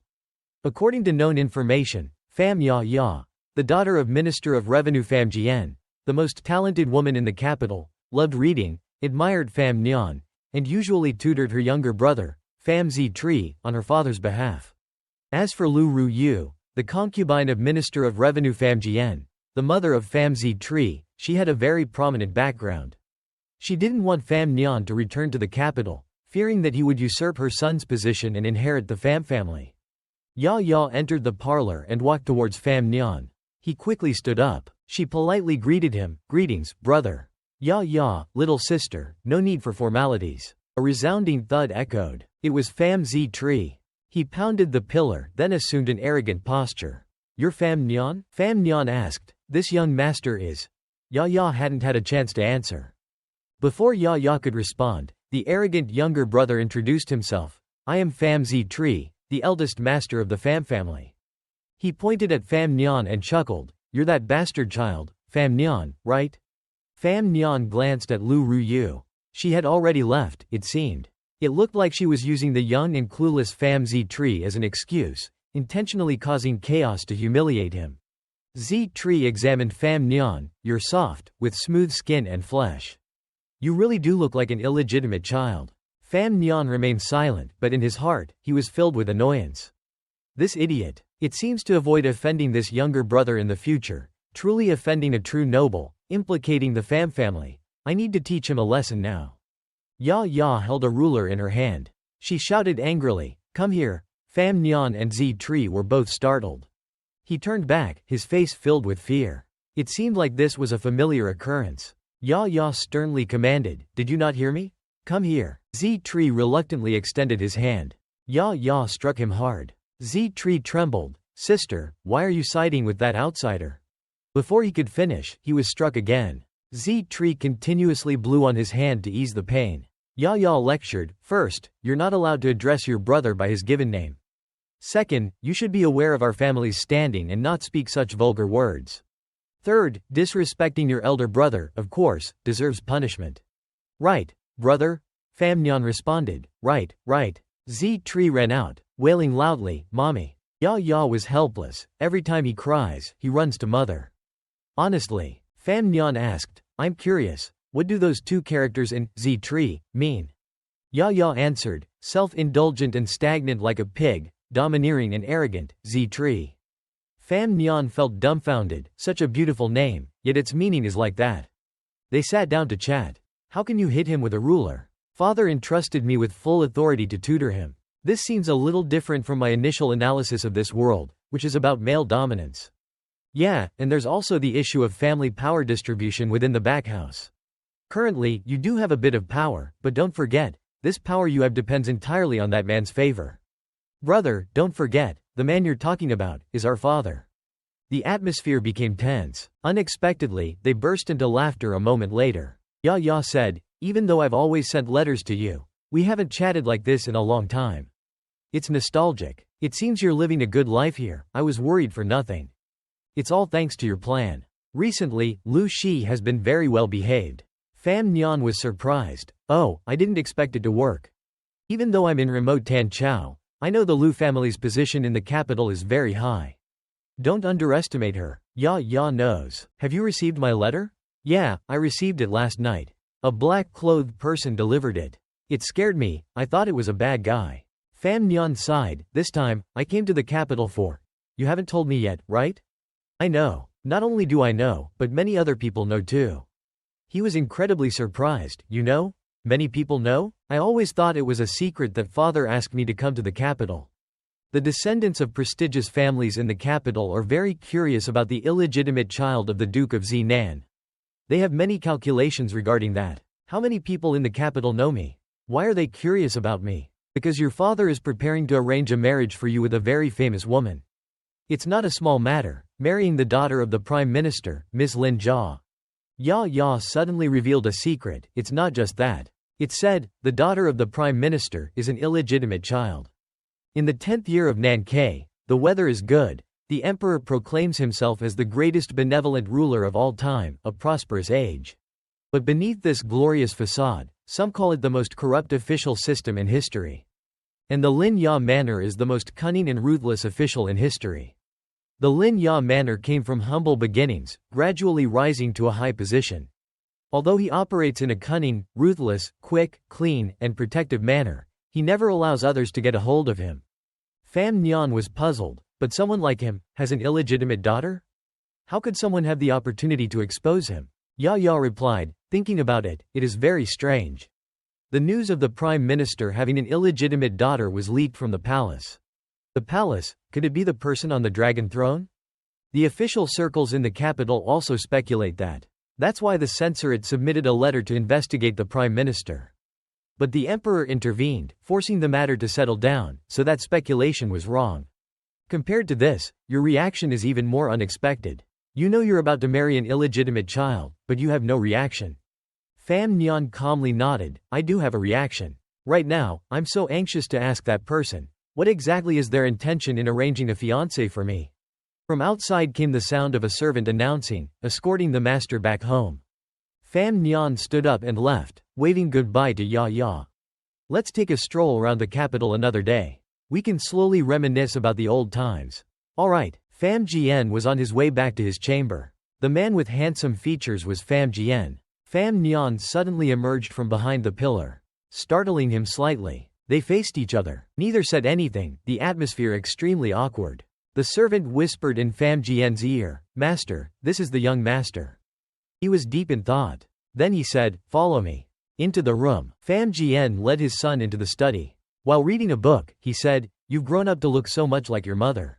According to known information, Fam Ya Ya, the daughter of Minister of Revenue Fam Jian, the most talented woman in the capital, loved reading, admired Fam Nyan, and usually tutored her younger brother, Fam Zi Tri, on her father's behalf. As for Lu Ruyu, the concubine of Minister of Revenue Fam Jian, the mother of Fam Zi Tri, she had a very prominent background. She didn't want Fam Nyan to return to the capital, fearing that he would usurp her son's position and inherit the Fam family. Ya Ya entered the parlor and walked towards Fam Nyan. He quickly stood up. She politely greeted him, greetings, brother. Ya Ya, little sister, no need for formalities. A resounding thud echoed. It was Fam Zi Tri. He pounded the pillar, then assumed an arrogant posture. You're Fam Nyan? Fam Nyan asked. This young master is. Ya Ya hadn't had a chance to answer. Before Ya Ya could respond, the arrogant younger brother introduced himself. I am Fam Zi Tri, the eldest master of the Fam family. He pointed at Fam Nyan and chuckled. You're that bastard child, Fam Nyan, right? Fam Nyan glanced at Lu Ruyu. She had already left, it seemed. It looked like she was using the young and clueless Fam Zi Tri as an excuse, intentionally causing chaos to humiliate him. Zi Tri examined Fam Nyan. You're soft, with smooth skin and flesh. You really do look like an illegitimate child. Fam Nyan remained silent, but in his heart, he was filled with annoyance. This idiot. It seems to avoid offending this younger brother in the future, truly offending a true noble, implicating the Fam family. I need to teach him a lesson now. Ya Ya held a ruler in her hand. She shouted angrily, come here. Fam Nyan and Zi Tri were both startled. He turned back, his face filled with fear. It seemed like this was a familiar occurrence. Ya Ya sternly commanded, did you not hear me? Come here. Zi Tri reluctantly extended his hand. Ya Ya struck him hard. Zi Tri trembled. Sister, why are you siding with that outsider? Before he could finish, he was struck again. Zi Tri continuously blew on his hand to ease the pain. Ya Ya lectured, first, you're not allowed to address your brother by his given name. Second, you should be aware of our family's standing and not speak such vulgar words. Third, disrespecting your elder brother, of course, deserves punishment. Right, brother? Fam Nyan responded. Right. Zi Tri ran out, wailing loudly, Mommy. Ya Ya was helpless. Every time he cries, he runs to mother. Honestly, Fam Nyan asked, I'm curious, what do those two characters in Zi Tri mean? Ya Ya answered, self-indulgent and stagnant like a pig, domineering and arrogant, Zi Tri. Fam Nyan felt dumbfounded, such a beautiful name, yet its meaning is like that. They sat down to chat. How can you hit him with a ruler? Father entrusted me with full authority to tutor him. This seems a little different from my initial analysis of this world, which is about male dominance. Yeah, and there's also the issue of family power distribution within the back house. Currently, you do have a bit of power, but don't forget, this power you have depends entirely on that man's favor. Brother, don't forget, the man you're talking about is our father. The atmosphere became tense. Unexpectedly, they burst into laughter a moment later. Ya Ya said, even though I've always sent letters to you, we haven't chatted like this in a long time. It's nostalgic. It seems you're living a good life here. I was worried for nothing. It's all thanks to your plan. Recently, Lu Shi has been very well behaved. Pham Nhan was surprised. Oh, I didn't expect it to work. Even though I'm in remote Tan Chao, I know the Liu family's position in the capital is very high. Don't underestimate her. Ya knows. Have you received my letter? Yeah, I received it last night. A black-clothed person delivered it. It scared me, I thought it was a bad guy. Pham Nhan sighed. This time, I came to the capital for. You haven't told me yet, right? I know. Not only do I know, but many other people know too. He was incredibly surprised. You know? Many people know? I always thought it was a secret that father asked me to come to the capital. The descendants of prestigious families in the capital are very curious about the illegitimate child of the Duke of Zinan. They have many calculations regarding that. How many people in the capital know me? Why are they curious about me? Because your father is preparing to arrange a marriage for you with a very famous woman. It's not a small matter, marrying the daughter of the Prime Minister, Miss Lin Jia. Ya suddenly revealed a secret. It's not just that. It said, the daughter of the Prime Minister is an illegitimate child. In the 10th year of Nankei, the weather is good. The emperor proclaims himself as the greatest benevolent ruler of all time, a prosperous age. But beneath this glorious facade, some call it the most corrupt official system in history. And the Lin Ya manor is the most cunning and ruthless official in history. The Lin Ya manor came from humble beginnings, gradually rising to a high position. Although he operates in a cunning, ruthless, quick, clean, and protective manner, he never allows others to get a hold of him. Pham Nhan was puzzled. But someone like him has an illegitimate daughter? How could someone have the opportunity to expose him? Ya replied, thinking about it, it is very strange. The news of the Prime Minister having an illegitimate daughter was leaked from the palace. The palace, could it be the person on the dragon throne? The official circles in the capital also speculate that. That's why the censorate submitted a letter to investigate the Prime Minister. But the emperor intervened, forcing the matter to settle down, so that speculation was wrong. Compared to this, your reaction is even more unexpected. You know you're about to marry an illegitimate child, but you have no reaction. Pham Nhan calmly nodded. I do have a reaction. Right now, I'm so anxious to ask that person, what exactly is their intention in arranging a fiancé for me? From outside came the sound of a servant announcing, escorting the master back home. Pham Nhan stood up and left, waving goodbye to Ya. Let's take a stroll around the capital another day. We can slowly reminisce about the old times. Alright, Pham Jian was on his way back to his chamber. The man with handsome features was Pham Jian. Pham Nhan suddenly emerged from behind the pillar, startling him slightly. They faced each other. Neither said anything, the atmosphere extremely awkward. The servant whispered in Pham Jian's ear, Master, this is the young master. He was deep in thought. Then he said, Follow me. Into the room. Pham Jian led his son into the study. While reading a book, he said, You've grown up to look so much like your mother.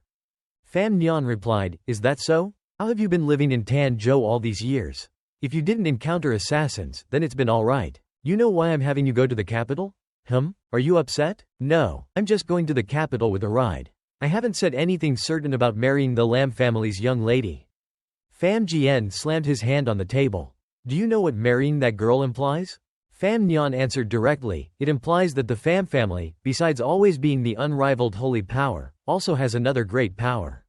Pham Nhan replied, Is that so? How have you been living in Tanzhou all these years? If you didn't encounter assassins, then it's been alright. You know why I'm having you go to the capital? Are you upset? No, I'm just going to the capital with a ride. I haven't said anything certain about marrying the Lam family's young lady. Pham Jian slammed his hand on the table. Do you know what marrying that girl implies? Pham Nhan answered directly, it implies that the Pham family, besides always being the unrivaled holy power, also has another great power.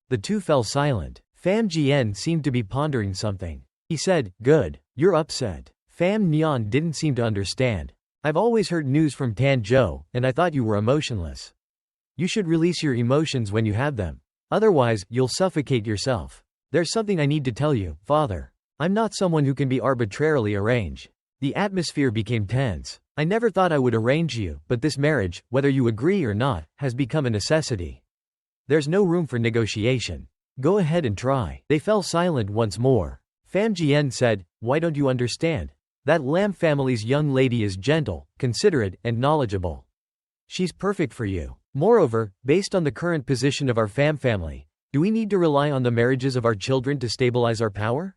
The two fell silent. Pham Jian seemed to be pondering something. He said, Good, you're upset. Pham Nhan didn't seem to understand. I've always heard news from Tanzhou, and I thought you were emotionless. You should release your emotions when you have them. Otherwise, you'll suffocate yourself. There's something I need to tell you, father. I'm not someone who can be arbitrarily arranged. The atmosphere became tense. I never thought I would arrange you, but this marriage, whether you agree or not, has become a necessity. There's no room for negotiation. Go ahead and try. They fell silent once more. Pham Jian said, Why don't you understand? That Lam family's young lady is gentle, considerate, and knowledgeable. She's perfect for you. Moreover, based on the current position of our Pham family, do we need to rely on the marriages of our children to stabilize our power?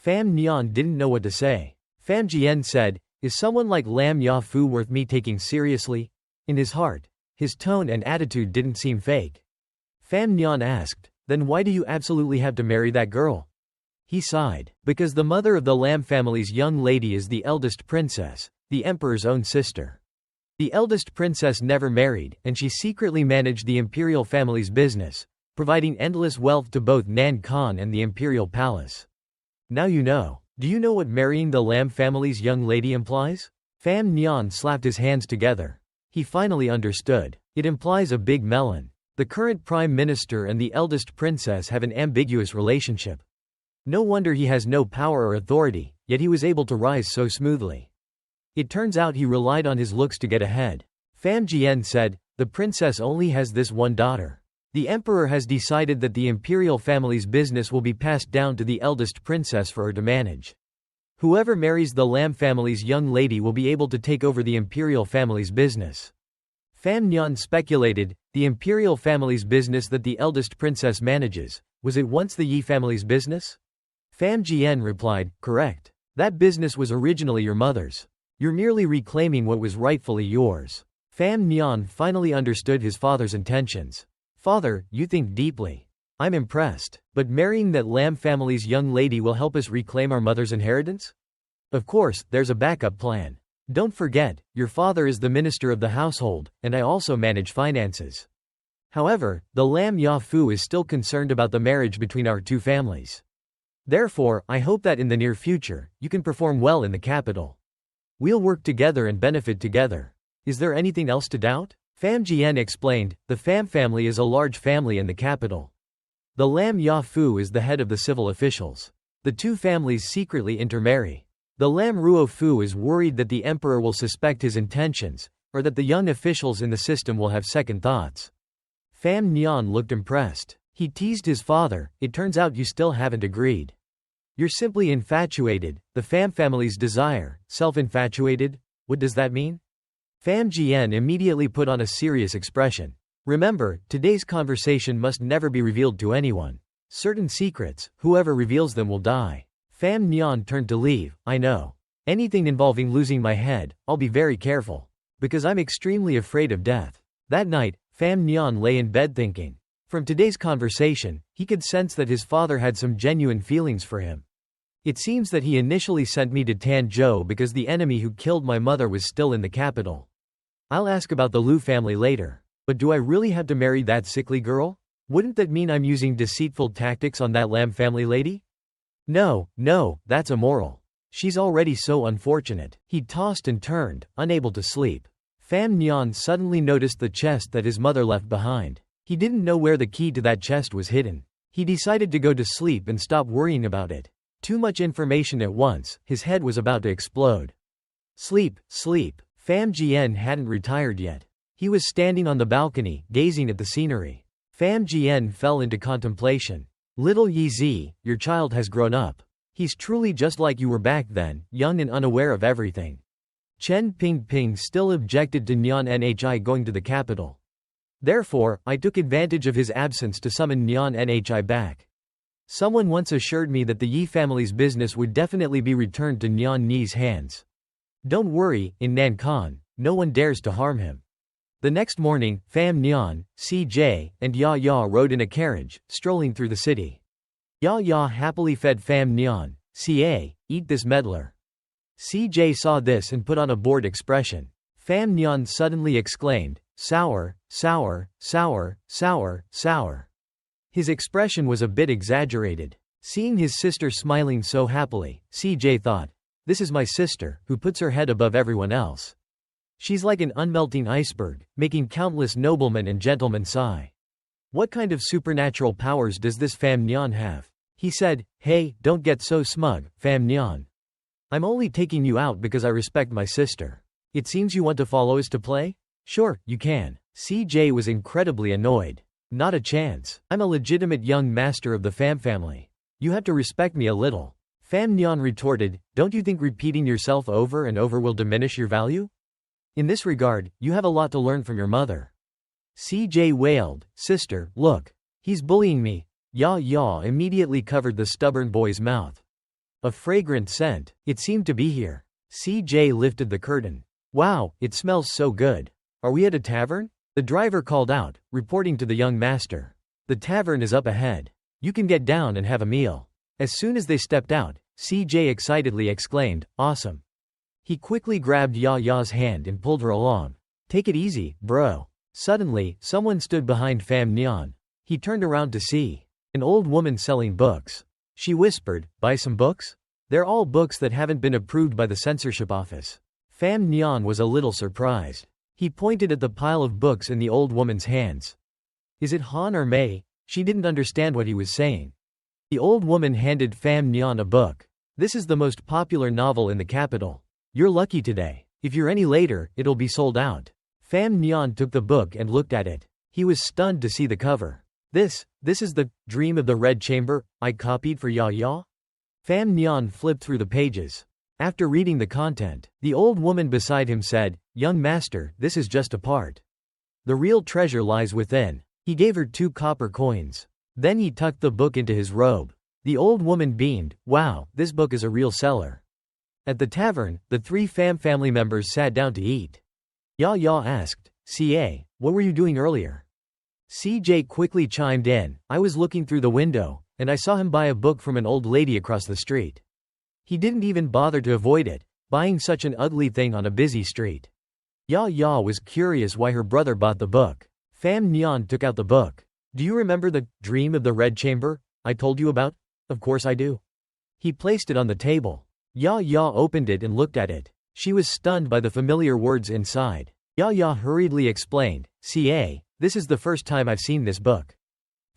Pham Nhan didn't know what to say. Pham Jian said, Is someone like Lam Yafu worth me taking seriously? In his heart, his tone and attitude didn't seem fake. Pham Nhan asked, Then why do you absolutely have to marry that girl? He sighed. Because the mother of the Lam family's young lady is the eldest princess, the emperor's own sister. The eldest princess never married, and she secretly managed the imperial family's business, providing endless wealth to both Nan Khan and the imperial palace. Now you know. Do you know what marrying the Lam family's young lady implies? Pham Nhan slapped his hands together. He finally understood. It implies a big melon. The current prime minister and the eldest princess have an ambiguous relationship. No wonder he has no power or authority, yet he was able to rise so smoothly. It turns out he relied on his looks to get ahead. Pham Jian said, "The princess only has this one daughter. The emperor has decided that the imperial family's business will be passed down to the eldest princess for her to manage. Whoever marries the Lam family's young lady will be able to take over the imperial family's business." Pham Nhan speculated, the imperial family's business that the eldest princess manages, was it once the Yi family's business? Pham Jian replied, "Correct. That business was originally your mother's. You're merely reclaiming what was rightfully yours." Pham Nhan finally understood his father's intentions. "Father, you think deeply. I'm impressed. But marrying that Lam family's young lady will help us reclaim our mother's inheritance? Of course, there's a backup plan. Don't forget, your father is the minister of the household, and I also manage finances. However, the Lam Yafu is still concerned about the marriage between our two families. Therefore, I hope that in the near future, you can perform well in the capital. We'll work together and benefit together. Is there anything else to doubt?" Pham Jian explained, the Pham family is a large family in the capital. The Lam Yafu is the head of the civil officials. The two families secretly intermarry. The Lam Ruofu is worried that the emperor will suspect his intentions, or that the young officials in the system will have second thoughts. Pham Nhan looked impressed. He teased his father, "It turns out you still haven't agreed. You're simply infatuated, the Pham family's desire, self-infatuated? What does that mean?" Pham Jian immediately put on a serious expression. "Remember, today's conversation must never be revealed to anyone. Certain secrets, whoever reveals them will die." Pham Nhan turned to leave. "I know. Anything involving losing my head, I'll be very careful. Because I'm extremely afraid of death." That night, Pham Nhan lay in bed thinking. From today's conversation, he could sense that his father had some genuine feelings for him. It seems that he initially sent me to Tanzhou because the enemy who killed my mother was still in the capital. I'll ask about the Lu family later. But do I really have to marry that sickly girl? Wouldn't that mean I'm using deceitful tactics on that Lam family lady? No, that's immoral. She's already so unfortunate. He tossed and turned, unable to sleep. Pham Nhan suddenly noticed the chest that his mother left behind. He didn't know where the key to that chest was hidden. He decided to go to sleep and stop worrying about it. Too much information at once, his head was about to explode. Sleep. Pham Jian hadn't retired yet. He was standing on the balcony, gazing at the scenery. Pham Jian fell into contemplation. "Little Yi, your child has grown up. He's truly just like you were back then, young and unaware of everything." Chen Pingping still objected to Nhan Nhi going to the capital. Therefore, I took advantage of his absence to summon Nhan Nhi back. Someone once assured me that the Yi family's business would definitely be returned to Nhan Ni's hands. Don't worry, in Nankan, no one dares to harm him. The next morning, Pham Nhan, CJ, and Ya rode in a carriage, strolling through the city. Ya happily fed Pham Nhan, "Ca, eat this meddler." CJ saw this and put on a bored expression. Pham Nhan suddenly exclaimed, "Sour. His expression was a bit exaggerated. Seeing his sister smiling so happily, CJ thought, "This is my sister, who puts her head above everyone else. She's like an unmelting iceberg, making countless noblemen and gentlemen sigh. What kind of supernatural powers does this Pham Nhan have?" He said, "Hey, don't get so smug, Pham Nhan. I'm only taking you out because I respect my sister. It seems you want to follow us to play? Sure, you can." CJ was incredibly annoyed. "Not a chance. I'm a legitimate young master of the Pham family. You have to respect me a little." Pham Nhan retorted, "Don't you think repeating yourself over and over will diminish your value? In this regard, you have a lot to learn from your mother." CJ wailed, "Sister, look. He's bullying me." Ya immediately covered the stubborn boy's mouth. A fragrant scent. It seemed to be here. CJ lifted the curtain. "Wow, it smells so good. Are we at a tavern?" The driver called out, reporting to the young master. "The tavern is up ahead. You can get down and have a meal." As soon as they stepped out, CJ excitedly exclaimed, "Awesome." He quickly grabbed Ya's hand and pulled her along. "Take it easy, bro." Suddenly, someone stood behind Pham Nhan. He turned around to see an old woman selling books. She whispered, "Buy some books?" They're all books that haven't been approved by the censorship office. Pham Nhan was a little surprised. He pointed at the pile of books in the old woman's hands. Is it Han or Mei? She didn't understand what he was saying. The old woman handed Pham Nhan a book. This is the most popular novel in the capital. You're lucky today. If you're any later, it'll be sold out. Pham Nhan took the book and looked at it. He was stunned to see the cover. This is the Dream of the Red Chamber I copied for Ya Ya? Pham Nhan flipped through the pages. After reading the content, the old woman beside him said, "Young master, this is just a part. The real treasure lies within." He gave her 2 copper coins. Then he tucked the book into his robe. The old woman beamed, "Wow, this book is a real seller." At the tavern, the 3 Pham family members sat down to eat. Ya Ya asked, "CA, what were you doing earlier?" CJ quickly chimed in, "I was looking through the window, and I saw him buy a book from an old lady across the street. He didn't even bother to avoid it, buying such an ugly thing on a busy street." Ya Ya was curious why her brother bought the book. Pham Nhan took out the book. "Do you remember the Dream of the Red Chamber I told you about?" "Of course I do." He placed it on the table. Ya Ya opened it and looked at it. She was stunned by the familiar words inside. Ya Ya hurriedly explained, "CA, this is the first time I've seen this book."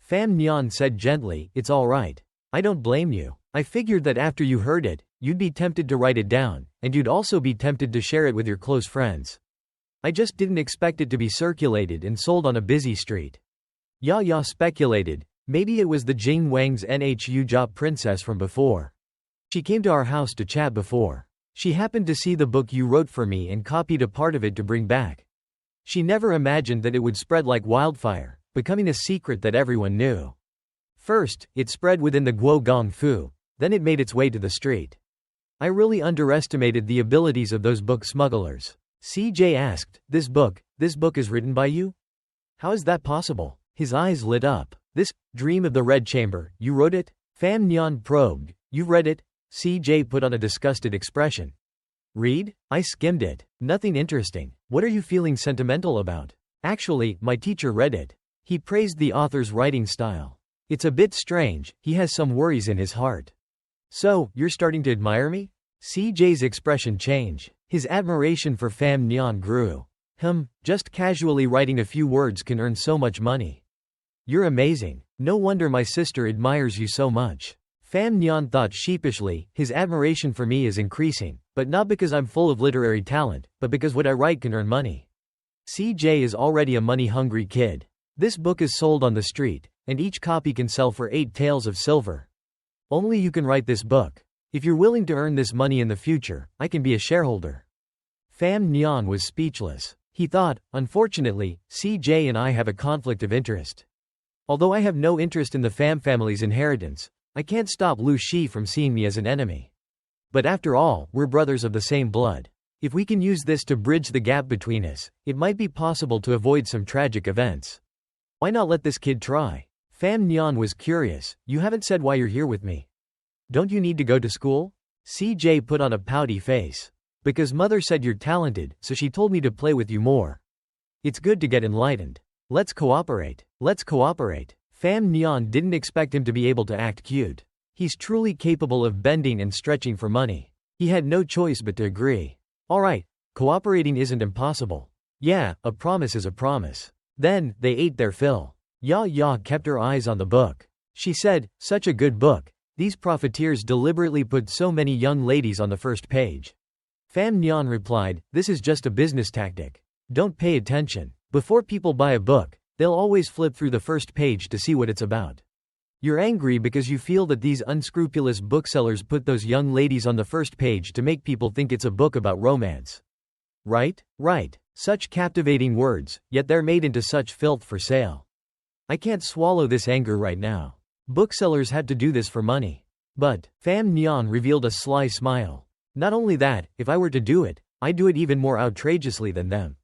Pham Nhan said gently, "It's all right. I don't blame you. I figured that after you heard it, you'd be tempted to write it down, and you'd also be tempted to share it with your close friends. I just didn't expect it to be circulated and sold on a busy street." Ya Ya speculated, maybe it was the Jing Wang's Nhu Jop princess from before. "She came to our house to chat before. She happened to see the book you wrote for me and copied a part of it to bring back. She never imagined that it would spread like wildfire, becoming a secret that everyone knew. First, it spread within the Guo Gong Fu, then it made its way to the street. I really underestimated the abilities of those book smugglers." CJ asked, This book is written by you? How is that possible?" His eyes lit up. "This Dream of the Red Chamber, you wrote it?" Pham Nhan probed. "You've read it?" CJ put on a disgusted expression. "Read? I skimmed it. Nothing interesting. What are you feeling sentimental about?" "Actually, my teacher read it. He praised the author's writing style. It's a bit strange, he has some worries in his heart." "So, you're starting to admire me?" CJ's expression changed. His admiration for Pham Nhan grew. Just casually writing a few words can earn so much money. You're amazing. No wonder my sister admires you so much." Pham Nhan thought sheepishly, his admiration for me is increasing, but not because I'm full of literary talent, but because what I write can earn money. CJ is already a money-hungry kid. This book is sold on the street, and each copy can sell for 8 taels of silver. Only you can write this book. If you're willing to earn this money in the future, I can be a shareholder." Pham Nhan was speechless. He thought, unfortunately, CJ and I have a conflict of interest. Although I have no interest in the Pham family's inheritance, I can't stop Lu Shi from seeing me as an enemy. But after all, we're brothers of the same blood. If we can use this to bridge the gap between us, it might be possible to avoid some tragic events. Why not let this kid try? Pham Nhan was curious. "You haven't said why you're here with me. Don't you need to go to school?" CJ put on a pouty face. "Because mother said you're talented, so she told me to play with you more. It's good to get enlightened. Let's cooperate. Let's cooperate." Pham Nhan didn't expect him to be able to act cute. He's truly capable of bending and stretching for money. He had no choice but to agree. "All right, cooperating isn't impossible. Yeah, a promise is a promise." Then, they ate their fill. Ya Ya kept her eyes on the book. She said, "Such a good book. These profiteers deliberately put so many young ladies on the first page." Pham Nhan replied, "This is just a business tactic. Don't pay attention. Before people buy a book, they'll always flip through the first page to see what it's about. You're angry because you feel that these unscrupulous booksellers put those young ladies on the first page to make people think it's a book about romance. Right? Right. Such captivating words, yet they're made into such filth for sale. I can't swallow this anger right now. Booksellers had to do this for money." But, Pham Nhan revealed a sly smile. "Not only that, if I were to do it, I'd do it even more outrageously than them."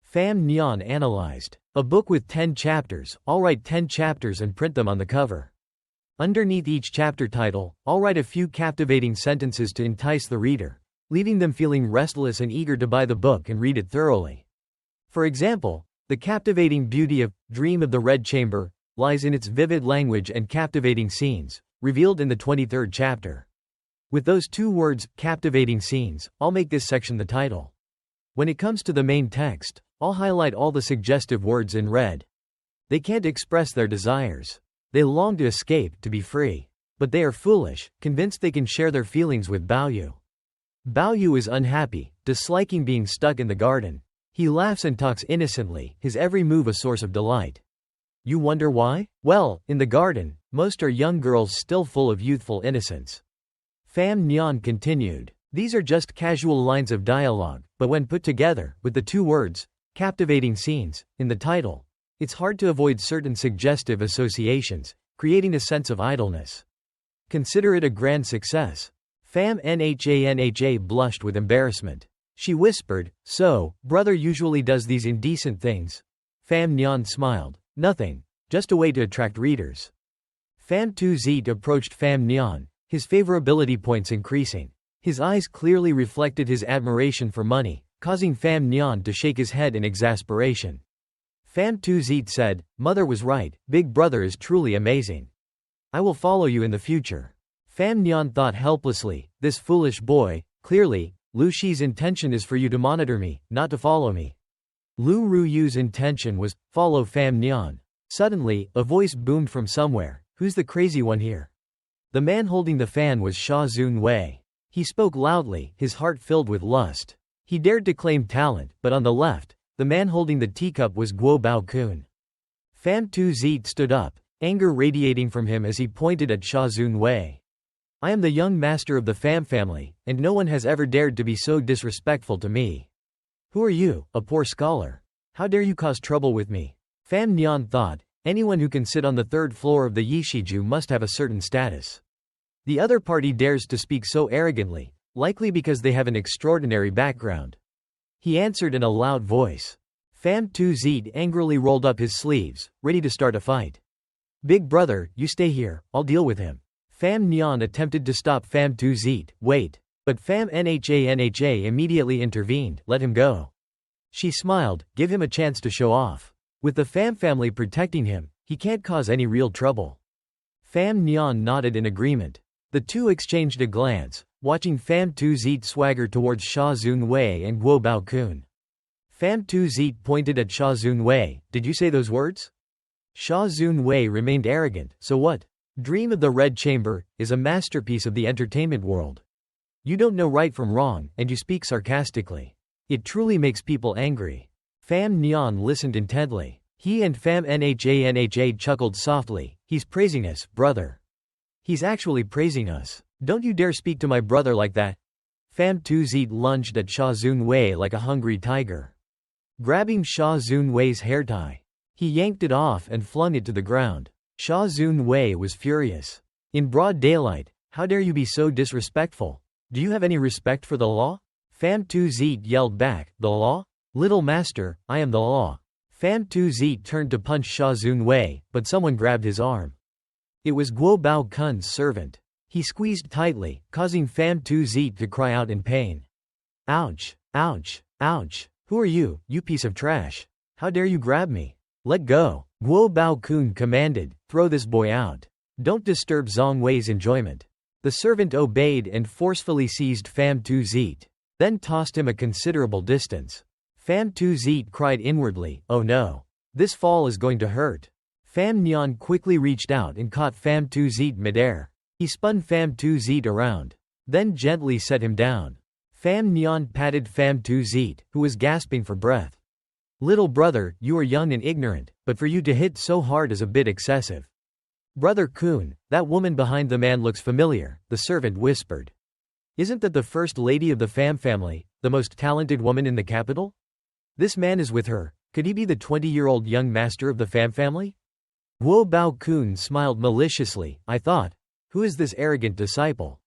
Pham Nhan analyzed. "A book with 10 chapters, I'll write 10 chapters and print them on the cover. Underneath each chapter title, I'll write a few captivating sentences to entice the reader, leaving them feeling restless and eager to buy the book and read it thoroughly. For example, the captivating beauty of Dream of the Red Chamber lies in its vivid language and captivating scenes, revealed in the 23rd chapter. With those two words, captivating scenes, I'll make this section the title. When it comes to the main text, I'll highlight all the suggestive words in red. They can't express their desires. They long to escape, to be free. But they are foolish, convinced they can share their feelings with Baoyu. Baoyu is unhappy, disliking being stuck in the garden. He laughs and talks innocently, his every move a source of delight. You wonder why? Well, in the garden, most are young girls still full of youthful innocence. Pham Nhan continued. These are just casual lines of dialogue, but when put together, with the two words, captivating scenes, in the title, it's hard to avoid certain suggestive associations, creating a sense of idleness. Consider it a grand success. Pham Nhan blushed with embarrassment. She whispered, so, brother usually does these indecent things. Pham Nhan smiled. Nothing. Just a way to attract readers. Pham Tuzit approached Pham Nhan, his favorability points increasing. His eyes clearly reflected his admiration for money, causing Pham Nhan to shake his head in exasperation. Pham Tuzit said, Mother was right, Big Brother is truly amazing. I will follow you in the future. Pham Nhan thought helplessly, this foolish boy, clearly, Lu Shi's intention is for you to monitor me, not to follow me. Lu Ruyu's intention was, follow Pham Nhan. Suddenly, a voice boomed from somewhere, who's the crazy one here? The man holding the fan was Sha Zun Wei. He spoke loudly, his heart filled with lust. He dared to claim talent, but on the left, the man holding the teacup was Guo Bao-kun. Pham Tuzit stood up, anger radiating from him as he pointed at Sha Zun Wei. I am the young master of the Pham family, and no one has ever dared to be so disrespectful to me. Who are you, a poor scholar? How dare you cause trouble with me? Pham Nhan thought, anyone who can sit on the third floor of the Yishiju must have a certain status. The other party dares to speak so arrogantly, likely because they have an extraordinary background. He answered in a loud voice. Pham Tuzit angrily rolled up his sleeves, ready to start a fight. Big brother, you stay here, I'll deal with him. Pham Nhan attempted to stop Pham Tuzit, wait. But Pham Nhan immediately intervened, let him go. She smiled, give him a chance to show off. With the Pham family protecting him, he can't cause any real trouble. Pham Nhan nodded in agreement. The two exchanged a glance, watching Pham Tuzit swagger towards Sha Zun Wei and Guo Bao-kun. Pham Tuzit pointed at Sha Zun Wei, did you say those words? Sha Zun Wei remained arrogant, so what? Dream of the Red Chamber is a masterpiece of the entertainment world. You don't know right from wrong, and you speak sarcastically. It truly makes people angry. Pham Nhan listened intently. He and Pham Nhan chuckled softly, he's praising us, brother. He's actually praising us. Don't you dare speak to my brother like that. Pham Tuzit lunged at Sha Zun Wei like a hungry tiger. Grabbing Sha Zun Wei's hair tie, he yanked it off and flung it to the ground. Sha Zun Wei was furious. In broad daylight, how dare you be so disrespectful? Do you have any respect for the law? Pham Tuzit yelled back, the law? Little master, I am the law. Pham Tuzit turned to punch Sha Zun Wei, but someone grabbed his arm. It was Guo Bao-kun's servant. He squeezed tightly, causing Pham Tuzit to cry out in pain. Ouch! Ouch! Ouch! Who are you, you piece of trash? How dare you grab me? Let go! Guo Bao-kun commanded, throw this boy out. Don't disturb Zhang Wei's enjoyment. The servant obeyed and forcefully seized Pham Tuzit, then tossed him a considerable distance. Pham Tuzit cried inwardly, oh no. This fall is going to hurt. Pham Nhan quickly reached out and caught Pham Tuzit midair. He spun Pham Tuzit around, then gently set him down. Pham Nhan patted Pham Tuzit, who was gasping for breath. Little brother, you are young and ignorant, but for you to hit so hard is a bit excessive. Brother Kun, that woman behind the man looks familiar, the servant whispered. Isn't that the first lady of the Pham family, the most talented woman in the capital? This man is with her. Could he be the 20-year-old young master of the Pham family? Guo Bao-kun smiled maliciously, I thought. Who is this arrogant disciple?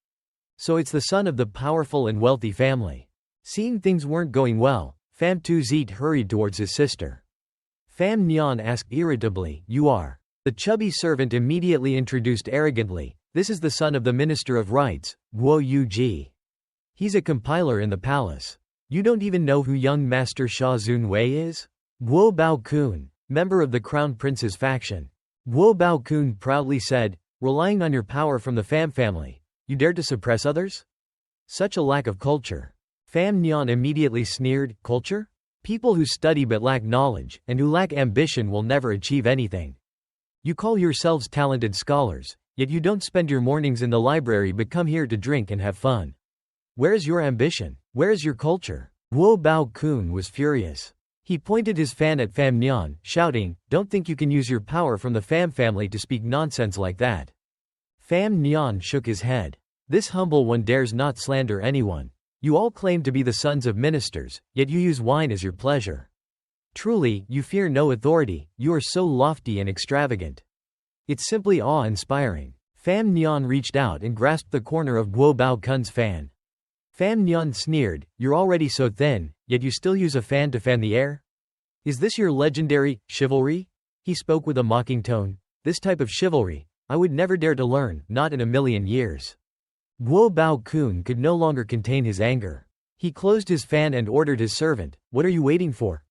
So it's the son of the powerful and wealthy family. Seeing things weren't going well, Pham Tuzit hurried towards his sister. Pham Nhan asked irritably, you are? The chubby servant immediately introduced arrogantly, this is the son of the Minister of Rights, Guo Yuji. He's a compiler in the palace. You don't even know who young Master Sha Zun Wei is? Guo Bao-kun, member of the Crown Prince's faction. Guo Bao-kun proudly said, relying on your power from the Pham family, You dare to suppress others? Such a lack of culture. Pham Nhan immediately sneered, culture? People who study but lack knowledge, and who lack ambition will never achieve anything. You call yourselves talented scholars, yet you don't spend your mornings in the library but come here to drink and have fun. Where is your ambition? Where is your culture? Guo Bao Kun was furious. He pointed his fan at Pham Nhan, shouting, don't think you can use your power from the Pham family to speak nonsense like that. Pham Nhan shook his head. This humble one dares not slander anyone. You all claim to be the sons of ministers, yet you use wine as your pleasure. Truly, you fear no authority, you are so lofty and extravagant. It's simply awe-inspiring. Pham Nhan reached out and grasped the corner of Guo Bao Kun's fan. Pham Nhan sneered, you're already so thin, yet you still use a fan to fan the air? Is this your legendary chivalry? He spoke with a mocking tone. This type of chivalry, I would never dare to learn, not in a million years. Guo Bao Kun could no longer contain his anger. He closed his fan and ordered his servant, what are you waiting for?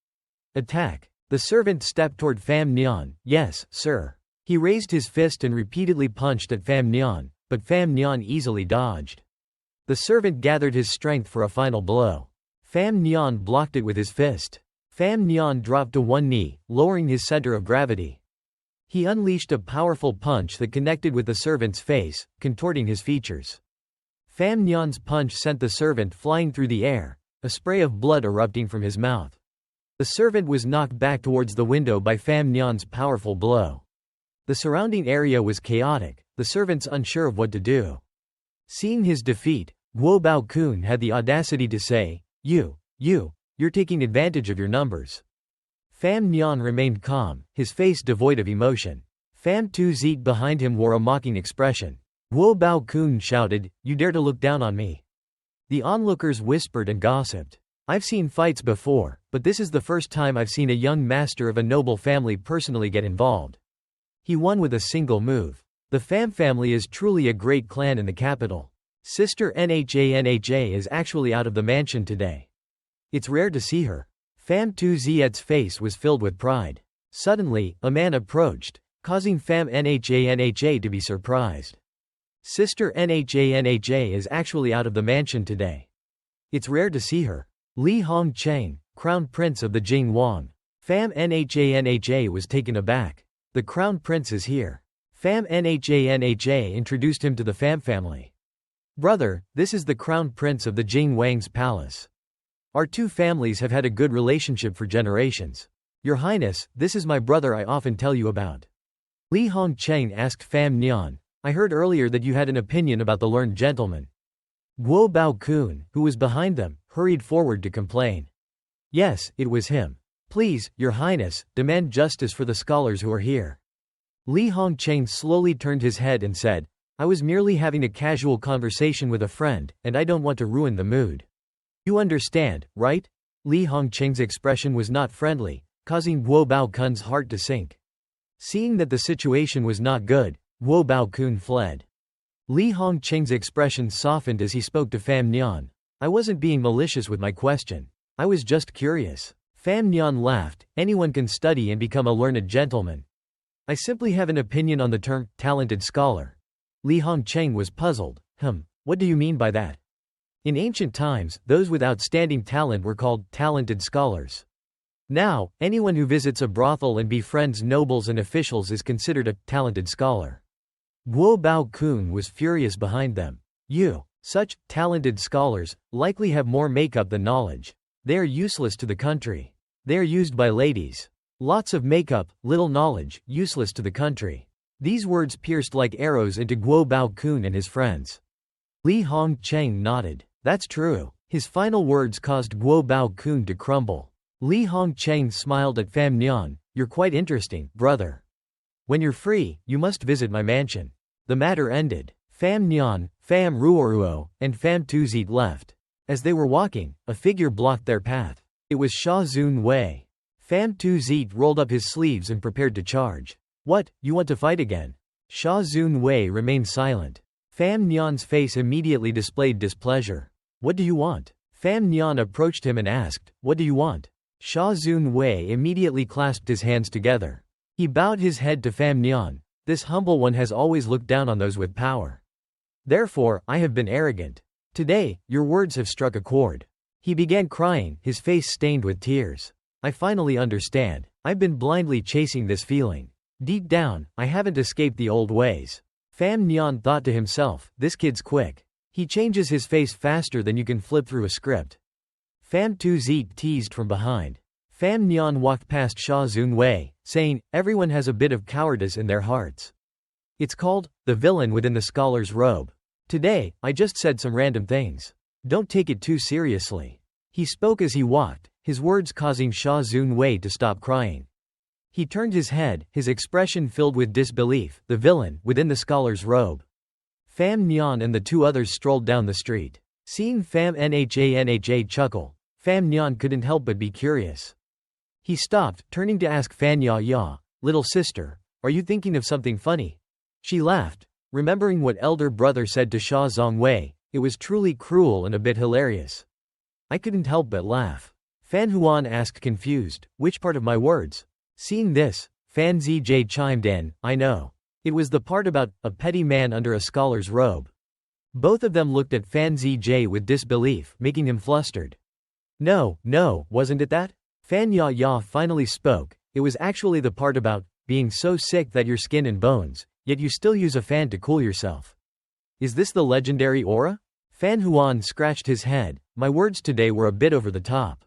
Attack. The servant stepped toward Pham Nhan. Yes, sir. He raised his fist and repeatedly punched at Pham Nhan, but Pham Nhan easily dodged. The servant gathered his strength for a final blow. Pham Nhan blocked it with his fist. Pham Nhan dropped to one knee, lowering his center of gravity. He unleashed a powerful punch that connected with the servant's face, contorting his features. Pham Nhan's punch sent the servant flying through the air, a spray of blood erupting from his mouth. The servant was knocked back towards the window by Pham Nhan's powerful blow. The surrounding area was chaotic, the servants unsure of what to do. Seeing his defeat, Guo Bao Kun had the audacity to say, you're taking advantage of your numbers. Pham Nhan remained calm, his face devoid of emotion. Pham Tu Zit behind him wore a mocking expression. Guo Bao Kun shouted, you dare to look down on me. The onlookers whispered and gossiped. I've seen fights before, but this is the first time I've seen a young master of a noble family personally get involved. He won with a single move. The Pham family is truly a great clan in the capital. Sister Nha is actually out of the mansion today. It's rare to see her. Pham Tu Zit's face was filled with pride. Suddenly, a man approached, causing Pham Nha to be surprised. Sister Nha is actually out of the mansion today. It's rare to see her. Li Hongcheng, Crown Prince of the Jing Wang. Pham Nha was taken aback. The Crown Prince is here. Pham Nha introduced him to the Pham family. Brother, this is the Crown Prince of the Jing Wang's palace. Our two families have had a good relationship for generations. Your Highness, this is my brother I often tell you about. Li Hongcheng asked Pham Nhan, I heard earlier that you had an opinion about the learned gentleman. Guo Bao Kun, who was behind them, hurried forward to complain. Yes, it was him. Please, Your Highness, demand justice for the scholars who are here. Li Hongcheng slowly turned his head and said, I was merely having a casual conversation with a friend, and I don't want to ruin the mood. You understand, right? Li Hongcheng's expression was not friendly, causing Guo Bao Kun's heart to sink. Seeing that the situation was not good, Guo Bao Kun fled. Li Hongcheng's expression softened as he spoke to Pham Nhan. I wasn't being malicious with my question. I was just curious. Pham Nhan laughed, anyone can study and become a learned gentleman. I simply have an opinion on the term, talented scholar. Li Hongcheng was puzzled. What do you mean by that? In ancient times, those with outstanding talent were called talented scholars. Now, anyone who visits a brothel and befriends nobles and officials is considered a talented scholar. Guo Bao Kun was furious behind them. Such talented scholars likely have more makeup than knowledge. They are useless to the country. They are used by ladies. Lots of makeup, little knowledge, useless to the country. These words pierced like arrows into Guo Bao Kun and his friends. Li Hongcheng nodded. That's true. His final words caused Guo Bao Kun to crumble. Li Hongcheng smiled at Pham Nhan. You're quite interesting, brother. When you're free, you must visit my mansion. The matter ended. Pham Nhan, Pham Ruoruo, and Pham Tu Zit left. As they were walking, a figure blocked their path. It was Sha Zun Wei. Pham Tu Zit rolled up his sleeves and prepared to charge. What, you want to fight again? Sha Zun Wei remained silent. Pham Nhan's face immediately displayed displeasure. What do you want? Pham Nhan approached him and asked, what do you want? Sha Zun Wei immediately clasped his hands together. He bowed his head to Pham Nhan. This humble one has always looked down on those with power. Therefore, I have been arrogant. Today, your words have struck a chord. He began crying, his face stained with tears. I finally understand. I've been blindly chasing this feeling. Deep down, I haven't escaped the old ways. Pham Nhan thought to himself, this kid's quick. He changes his face faster than you can flip through a script. Pham Tu Zet teased from behind. Pham Nhan walked past Sha Zun Wei, saying, everyone has a bit of cowardice in their hearts. It's called, the villain within the scholar's robe. Today, I just said some random things. Don't take it too seriously. He spoke as he walked, his words causing Sha Zun Wei to stop crying. He turned his head, his expression filled with disbelief, the villain, within the scholar's robe. Pham Nhan and the two others strolled down the street. Seeing Pham Nha chuckle, Pham Nhan couldn't help but be curious. He stopped, turning to ask Fan Ya, little sister, are you thinking of something funny? She laughed, remembering what elder brother said to Sha Zong Wei. It was truly cruel and a bit hilarious. I couldn't help but laugh. Fan Huan asked confused, which part of my words? Seeing this, Fan Zj chimed in, I know. It was the part about a petty man under a scholar's robe. Both of them looked at Fan Zj with disbelief, making him flustered. No, wasn't it that? Fan Ya finally spoke. It was actually the part about being so sick that you're skin and bones, yet you still use a fan to cool yourself. Is this the legendary aura? Fan Huan scratched his head. My words today were a bit over the top.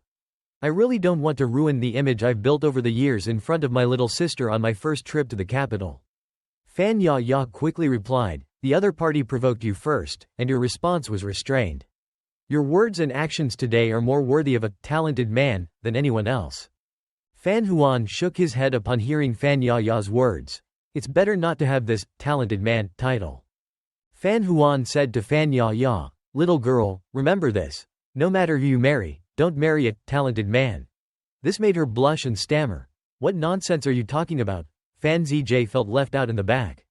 I really don't want to ruin the image I've built over the years in front of my little sister on my first trip to the capital. Fan Ya quickly replied, the other party provoked you first, and your response was restrained. Your words and actions today are more worthy of a talented man than anyone else. Fan Huan shook his head upon hearing Fan Ya's words. It's better not to have this talented man title. Fan Huan said to Fan Ya, little girl, remember this. No matter who you marry, don't marry a talented man. This made her blush and stammer. What nonsense are you talking about? Fan Zj felt left out in the back.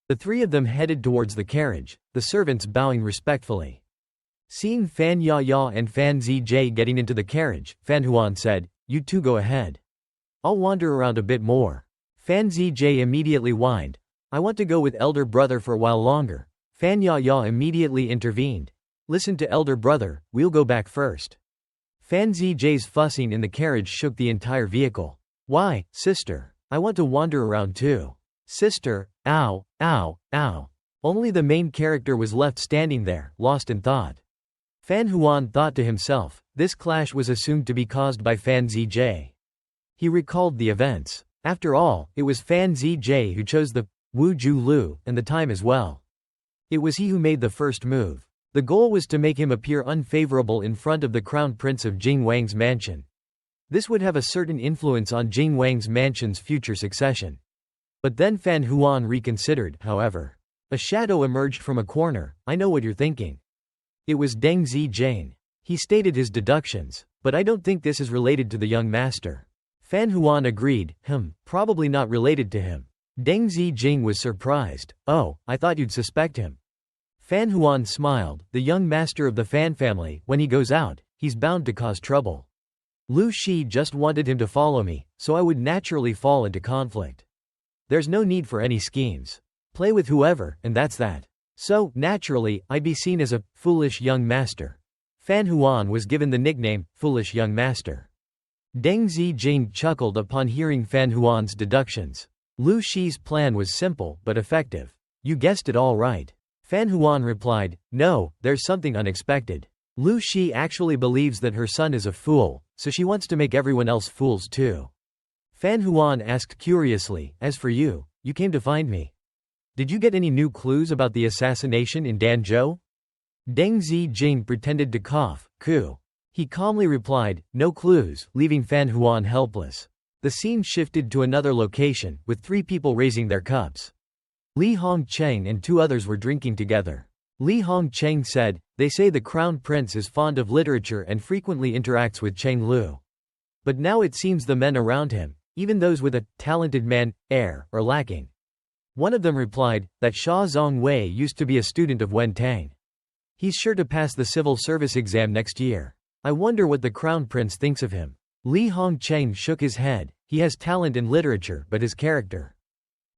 The three of them headed towards the carriage, the servants bowing respectfully. Seeing Fan Ya and Fan Zj getting into the carriage, Fan Huan said, you two go ahead. I'll wander around a bit more. Fan Zj immediately whined. I want to go with elder brother for a while longer. Fan Ya immediately intervened. Listen to elder brother, we'll go back first. Fan Zj's fussing in the carriage shook the entire vehicle. Why, sister? I want to wander around too. Sister, ow. Only the main character was left standing there, lost in thought. Fan Huan thought to himself, this clash was assumed to be caused by Fan Zj. He recalled the events. After all, it was Fan Zj who chose the Wu Ju Lu and the time as well. It was he who made the first move. The goal was to make him appear unfavorable in front of the crown prince of Jing Wang's mansion. This would have a certain influence on Jing Wang's mansion's future succession. But then Fan Huan reconsidered, however. A shadow emerged from a corner. I know what you're thinking. It was Deng Zijane. He stated his deductions, but I don't think this is related to the young master. Fan Huan agreed, probably not related to him. Deng Zijing was surprised. Oh, I thought you'd suspect him. Fan Huan smiled. The young master of the Fan family, when he goes out, he's bound to cause trouble. Lu Shi just wanted him to follow me, so I would naturally fall into conflict. There's no need for any schemes. Play with whoever, and that's that. So, naturally, I'd be seen as a foolish young master. Fan Huan was given the nickname, Foolish Young Master. Deng Zijing chuckled upon hearing Fan Huan's deductions. Lu Shi's plan was simple, but effective. You guessed it all right. Fan Huan replied, no, there's something unexpected. Lu Shi actually believes that her son is a fool, so she wants to make everyone else fools too. Fan Huan asked curiously, as for you, you came to find me. Did you get any new clues about the assassination in Danzhou? Deng Zijing pretended to cough, He calmly replied, no clues, leaving Fan Huan helpless. The scene shifted to another location, with three people raising their cups. Li Hongcheng and two others were drinking together. Li Hongcheng said, they say the crown prince is fond of literature and frequently interacts with Cheng Lu. But now it seems the men around him, even those with a talented man air, are lacking. One of them replied, that Sha Zong Wei used to be a student of Wen Tang. He's sure to pass the civil service exam next year. I wonder what the crown prince thinks of him. Li Hongcheng shook his head. He has talent in literature, but his character.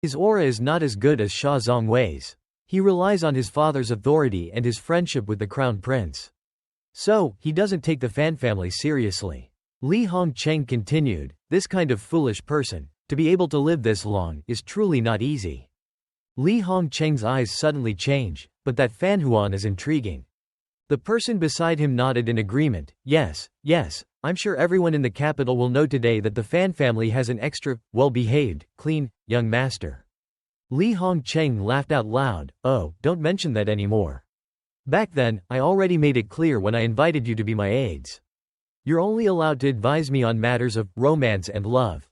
His aura is not as good as Sha Zong Wei's. He relies on his father's authority and his friendship with the crown prince. So, he doesn't take the Fan family seriously. Li Hongcheng continued, this kind of foolish person, to be able to live this long, is truly not easy. Li Hongcheng's eyes suddenly change, but that Fan Huan is intriguing. The person beside him nodded in agreement. Yes, I'm sure everyone in the capital will know today that the Fan family has an extra, well-behaved, clean, young master. Li Hongcheng laughed out loud. Oh, don't mention that anymore. Back then, I already made it clear when I invited you to be my aides. You're only allowed to advise me on matters of romance and love.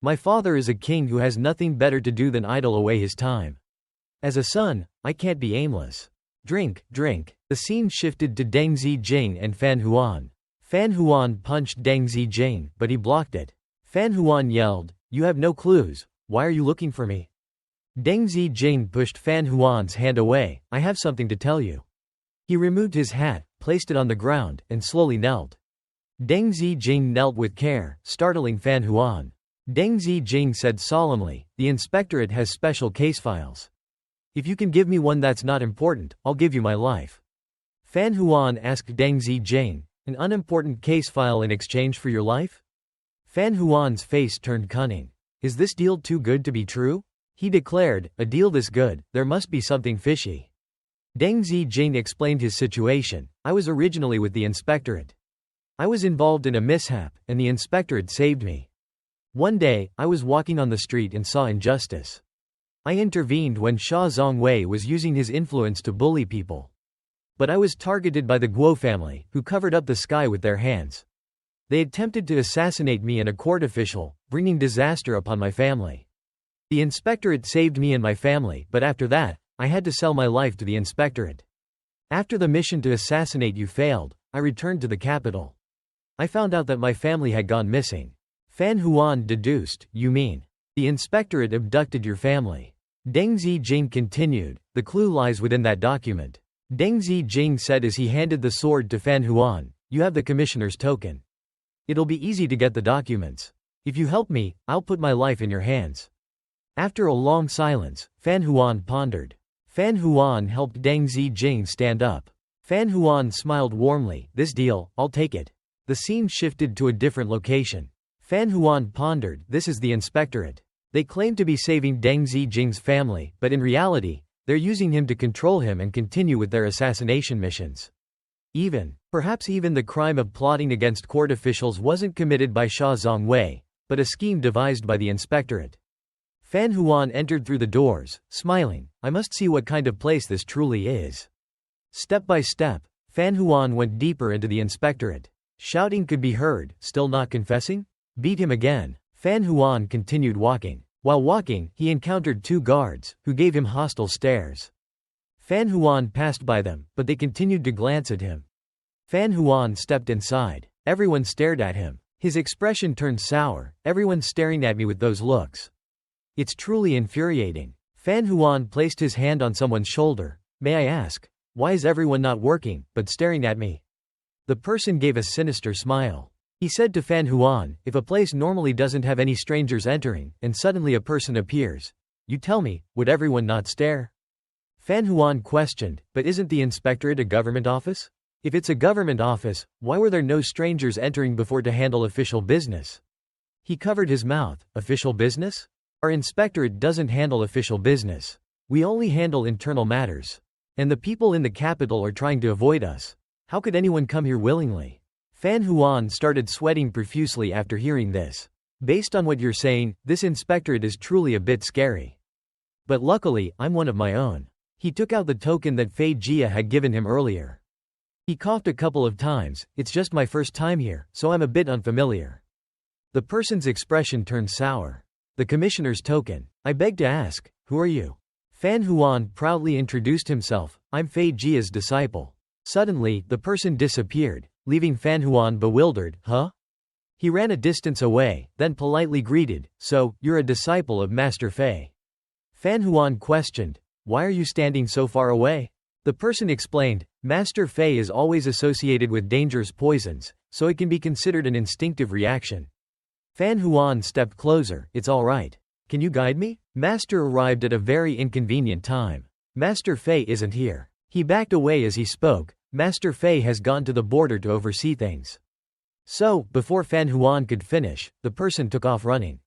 My father is a king who has nothing better to do than idle away his time. As a son, I can't be aimless. Drink. The scene shifted to Deng Zijing and Fan Huan. Fan Huan punched Deng Zijing, but he blocked it. Fan Huan yelled, you have no clues, why are you looking for me? Deng Zijing pushed Fan Huan's hand away, I have something to tell you. He removed his hat, placed it on the ground, and slowly knelt. Deng Zijing knelt with care, startling Fan Huan. Deng Zijing said solemnly, the inspectorate has special case files. If you can give me one that's not important, I'll give you my life. Fan Huan asked Deng Zijing, an unimportant case file in exchange for your life? Fan Huan's face turned cunning. Is this deal too good to be true? He declared, a deal this good, there must be something fishy. Deng Zijing explained his situation. I was originally with the inspectorate. I was involved in a mishap, and the inspectorate saved me. One day, I was walking on the street and saw injustice. I intervened when Xia Zhongwei was using his influence to bully people. But I was targeted by the Guo family, who covered up the sky with their hands. They attempted to assassinate me and a court official, bringing disaster upon my family. The inspectorate saved me and my family, but after that, I had to sell my life to the inspectorate. After the mission to assassinate you failed, I returned to the capital. I found out that my family had gone missing. Fan Huan deduced, you mean, the inspectorate abducted your family. Deng Zijing continued, the clue lies within that document. Deng Zijing said as he handed the sword to Fan Huan, you have the commissioner's token. It'll be easy to get the documents. If you help me, I'll put my life in your hands. After a long silence, Fan Huan pondered. Fan Huan helped Deng Zijing stand up. Fan Huan smiled warmly, this deal, I'll take it. The scene shifted to a different location. Fan Huan pondered, this is the inspectorate. They claim to be saving Deng Zijing's family, but in reality, they're using him to control him and continue with their assassination missions. Perhaps even the crime of plotting against court officials wasn't committed by Xia Zhongwei, but a scheme devised by the inspectorate. Fan Huan entered through the doors, smiling, I must see what kind of place this truly is. Step by step, Fan Huan went deeper into the inspectorate. Shouting could be heard, still not confessing? Beat him again. Fan Huan continued walking. While walking, he encountered two guards, who gave him hostile stares. Fan Huan passed by them, but they continued to glance at him. Fan Huan stepped inside. Everyone stared at him. His expression turned sour, everyone staring at me with those looks. It's truly infuriating. Fan Huan placed his hand on someone's shoulder. May I ask, why is everyone not working, but staring at me? The person gave a sinister smile. He said to Fan Huan, if a place normally doesn't have any strangers entering, and suddenly a person appears, you tell me, would everyone not stare? Fan Huan questioned, but isn't the inspectorate a government office? If it's a government office, why were there no strangers entering before to handle official business? He covered his mouth. Official business? Our inspectorate doesn't handle official business. We only handle internal matters. And the people in the capital are trying to avoid us. How could anyone come here willingly? Fan Huan started sweating profusely after hearing this. Based on what you're saying, this inspectorate is truly a bit scary. But luckily, I'm one of my own. He took out the token that Fei Jia had given him earlier. He coughed a couple of times, it's just my first time here, so I'm a bit unfamiliar. The person's expression turned sour. The commissioner's token. I beg to ask, who are you? Fan Huan proudly introduced himself, I'm Fei Jia's disciple. Suddenly, the person disappeared, leaving Fan Huan bewildered. Huh? He ran a distance away, then politely greeted, so, you're a disciple of Master Fei. Fan Huan questioned, why are you standing so far away? The person explained, Master Fei is always associated with dangerous poisons, so it can be considered an instinctive reaction. Fan Huan stepped closer, it's all right. Can you guide me? Master arrived at a very inconvenient time. Master Fei isn't here. He backed away as he spoke. Master Fei has gone to the border to oversee things. So, before Fan Huan could finish, the person took off running.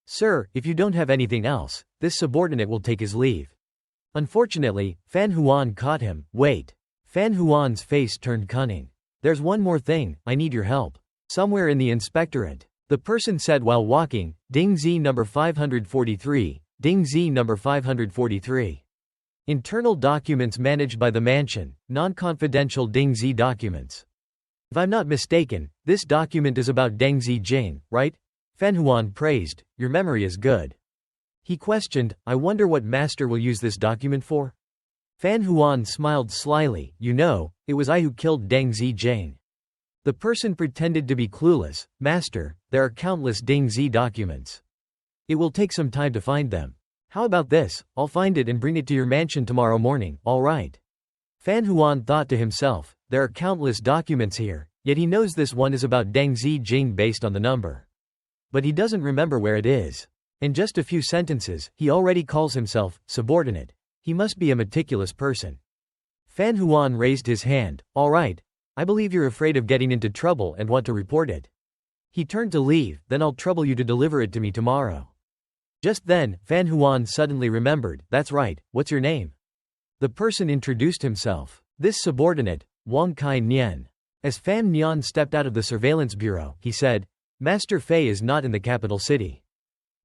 Sir, if you don't have anything else, this subordinate will take his leave. Unfortunately, Fan Huan caught him. Wait. Fan Huan's face turned cunning. There's one more thing, I need your help. Somewhere in the inspectorate. The person said while walking, Ding Z number 543, Ding Z number 543. Internal documents managed by the mansion, non-confidential Ding Z documents. If I'm not mistaken, this document is about Deng Zijing, right? Fan Huan praised, your memory is good. He questioned, I wonder what master will use this document for? Fan Huan smiled slyly, you know, it was I who killed Deng Zijing. The person pretended to be clueless, master, there are countless Deng Zi documents. It will take some time to find them. How about this, I'll find it and bring it to your mansion tomorrow morning, alright? Fan Huan thought to himself, there are countless documents here, yet he knows this one is about Deng Zijing based on the number. But he doesn't remember where it is. In just a few sentences, he already calls himself subordinate. He must be a meticulous person. Fan Huan raised his hand, alright, I believe you're afraid of getting into trouble and want to report it. He turned to leave, then I'll trouble you to deliver it to me tomorrow. Just then, Fan Huan suddenly remembered, that's right, what's your name? The person introduced himself. This subordinate, Wang Kai Nian. As Fan Nian stepped out of the surveillance bureau, he said, Master Fei is not in the capital city.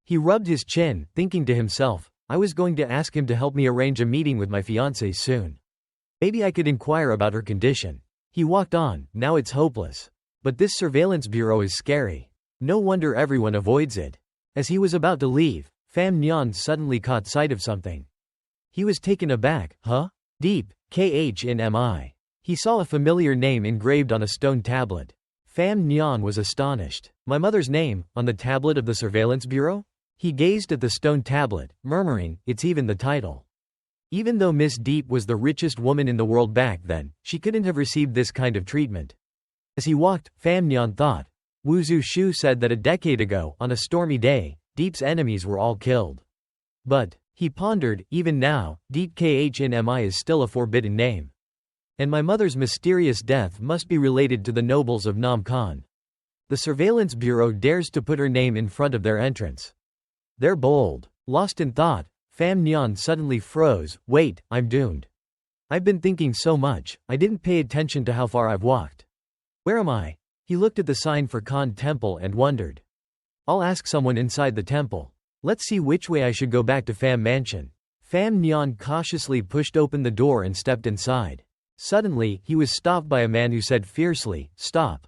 He rubbed his chin, thinking to himself, I was going to ask him to help me arrange a meeting with my fiancée soon. Maybe I could inquire about her condition. He walked on, now it's hopeless. But this surveillance bureau is scary. No wonder everyone avoids it. As he was about to leave, Fan Nian suddenly caught sight of something. He was taken aback, huh? Deep, KHNMI. He saw a familiar name engraved on a stone tablet. Fan Nian was astonished. My mother's name, on the tablet of the surveillance bureau? He gazed at the stone tablet, murmuring, it's even the title. Even though Miss Deep was the richest woman in the world back then, she couldn't have received this kind of treatment. As he walked, Fan Nian thought. Wu Zhu said that a decade ago, on a stormy day, Deep's enemies were all killed. But, he pondered, even now, Deep Khnmi is still a forbidden name. And my mother's mysterious death must be related to the nobles of Nam Khan. The surveillance bureau dares to put her name in front of their entrance. They're bold. Lost in thought, Fan Nian suddenly froze. Wait, I'm doomed. I've been thinking so much, I didn't pay attention to how far I've walked. Where am I? He looked at the sign for Khan Temple and wondered. I'll ask someone inside the temple. Let's see which way I should go back to Pham Mansion. Pham Nhan cautiously pushed open the door and stepped inside. Suddenly, he was stopped by a man who said fiercely, "Stop.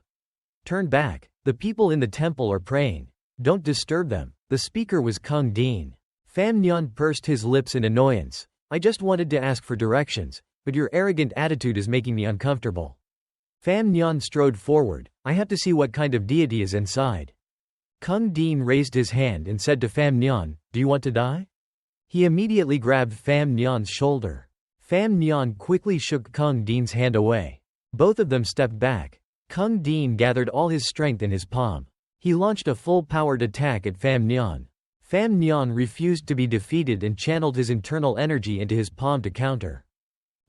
Turn back. The people in the temple are praying. Don't disturb them." The speaker was Kung Dean. Pham Nhan pursed his lips in annoyance. "I just wanted to ask for directions, but your arrogant attitude is making me uncomfortable." Pham Nhan strode forward. "I have to see what kind of deity is inside." Kung Dean raised his hand and said to Pham Nhan, "Do you want to die?" He immediately grabbed Pham Nhan's shoulder. Pham Nhan quickly shook Kung Dean's hand away. Both of them stepped back. Kung Dean gathered all his strength in his palm. He launched a full-powered attack at Pham Nhan. Pham Nhan refused to be defeated and channeled his internal energy into his palm to counter.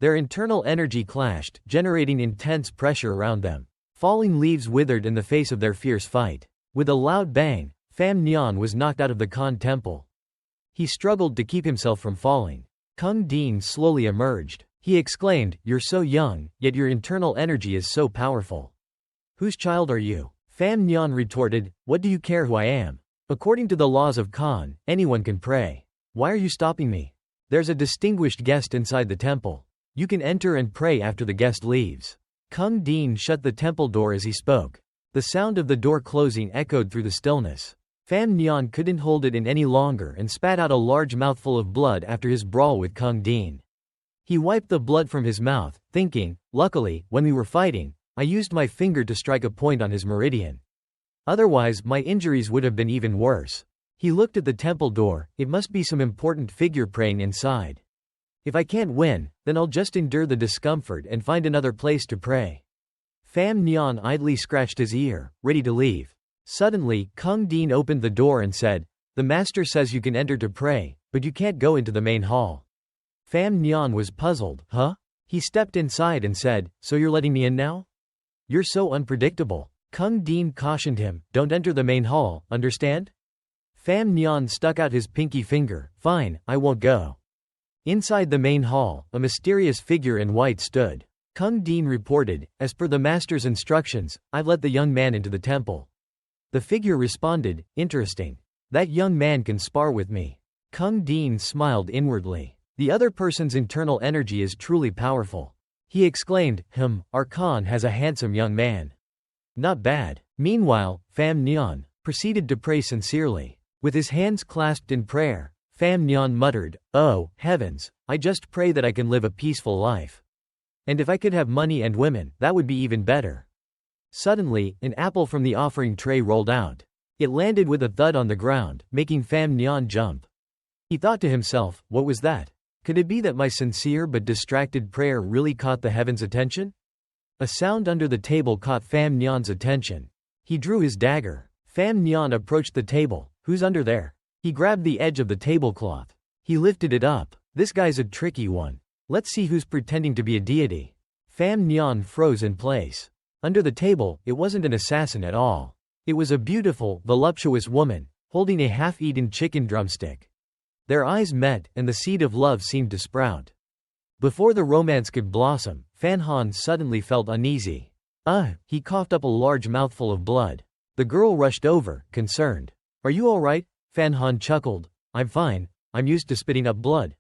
Their internal energy clashed, generating intense pressure around them. Falling leaves withered in the face of their fierce fight. With a loud bang, Pham Nhan was knocked out of the Khan temple. He struggled to keep himself from falling. Kung Dean slowly emerged. He exclaimed, "You're so young, yet your internal energy is so powerful. Whose child are you?" Pham Nhan retorted, "What do you care who I am? According to the laws of Khan, anyone can pray. Why are you stopping me? There's a distinguished guest inside the temple. You can enter and pray after the guest leaves." Kung Dean shut the temple door as he spoke. The sound of the door closing echoed through the stillness. Pham Nhan couldn't hold it in any longer and spat out a large mouthful of blood after his brawl with Kung Dean. He wiped the blood from his mouth, thinking, "Luckily, when we were fighting, I used my finger to strike a point on his meridian. Otherwise, my injuries would have been even worse." He looked at the temple door. It must be some important figure praying inside. If I can't win, then I'll just endure the discomfort and find another place to pray. Pham Nhan idly scratched his ear, ready to leave. Suddenly, Kung Dean opened the door and said, "The master says you can enter to pray, but you can't go into the main hall." Pham Nhan was puzzled. Huh? He stepped inside and said, so you're letting me in now? You're so unpredictable. Kung Dean cautioned him, don't enter the main hall, understand? Pham Nhan stuck out his pinky finger. Fine, I won't go. Inside the main hall, a mysterious figure in white stood. Kung Dean reported, as per the master's instructions, I've let the young man into the temple. The figure responded, interesting. That young man can spar with me. Kung Dean smiled inwardly. The other person's internal energy is truly powerful. He exclaimed, our Khan has a handsome young man. Not bad. Meanwhile, Pham Nhan proceeded to pray sincerely. With his hands clasped in prayer, Pham Nhan muttered, oh, heavens, I just pray that I can live a peaceful life. And if I could have money and women, that would be even better. Suddenly, an apple from the offering tray rolled out. It landed with a thud on the ground, making Pham Nhan jump. He thought to himself, what was that? Could it be that my sincere but distracted prayer really caught the heavens' attention? A sound under the table caught Pham Nhan's attention. He drew his dagger. Pham Nhan approached the table. Who's under there? He grabbed the edge of the tablecloth. He lifted it up. This guy's a tricky one. Let's see who's pretending to be a deity. Pham Nhan froze in place. Under the table, it wasn't an assassin at all. It was a beautiful, voluptuous woman, holding a half-eaten chicken drumstick. Their eyes met, and the seed of love seemed to sprout. Before the romance could blossom, Phan Han suddenly felt uneasy. He coughed up a large mouthful of blood. The girl rushed over, concerned. Are you all right? Phan Han chuckled. I'm fine, I'm used to spitting up blood.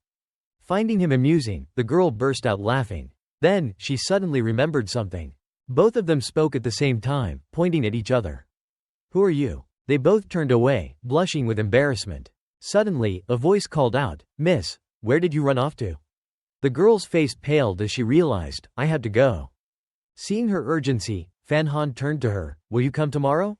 Finding him amusing, the girl burst out laughing. Then, she suddenly remembered something. Both of them spoke at the same time, pointing at each other. Who are you? They both turned away, blushing with embarrassment. Suddenly, a voice called out, Miss, where did you run off to? The girl's face paled as she realized, I have to go. Seeing her urgency, Phan Han turned to her, will you come tomorrow?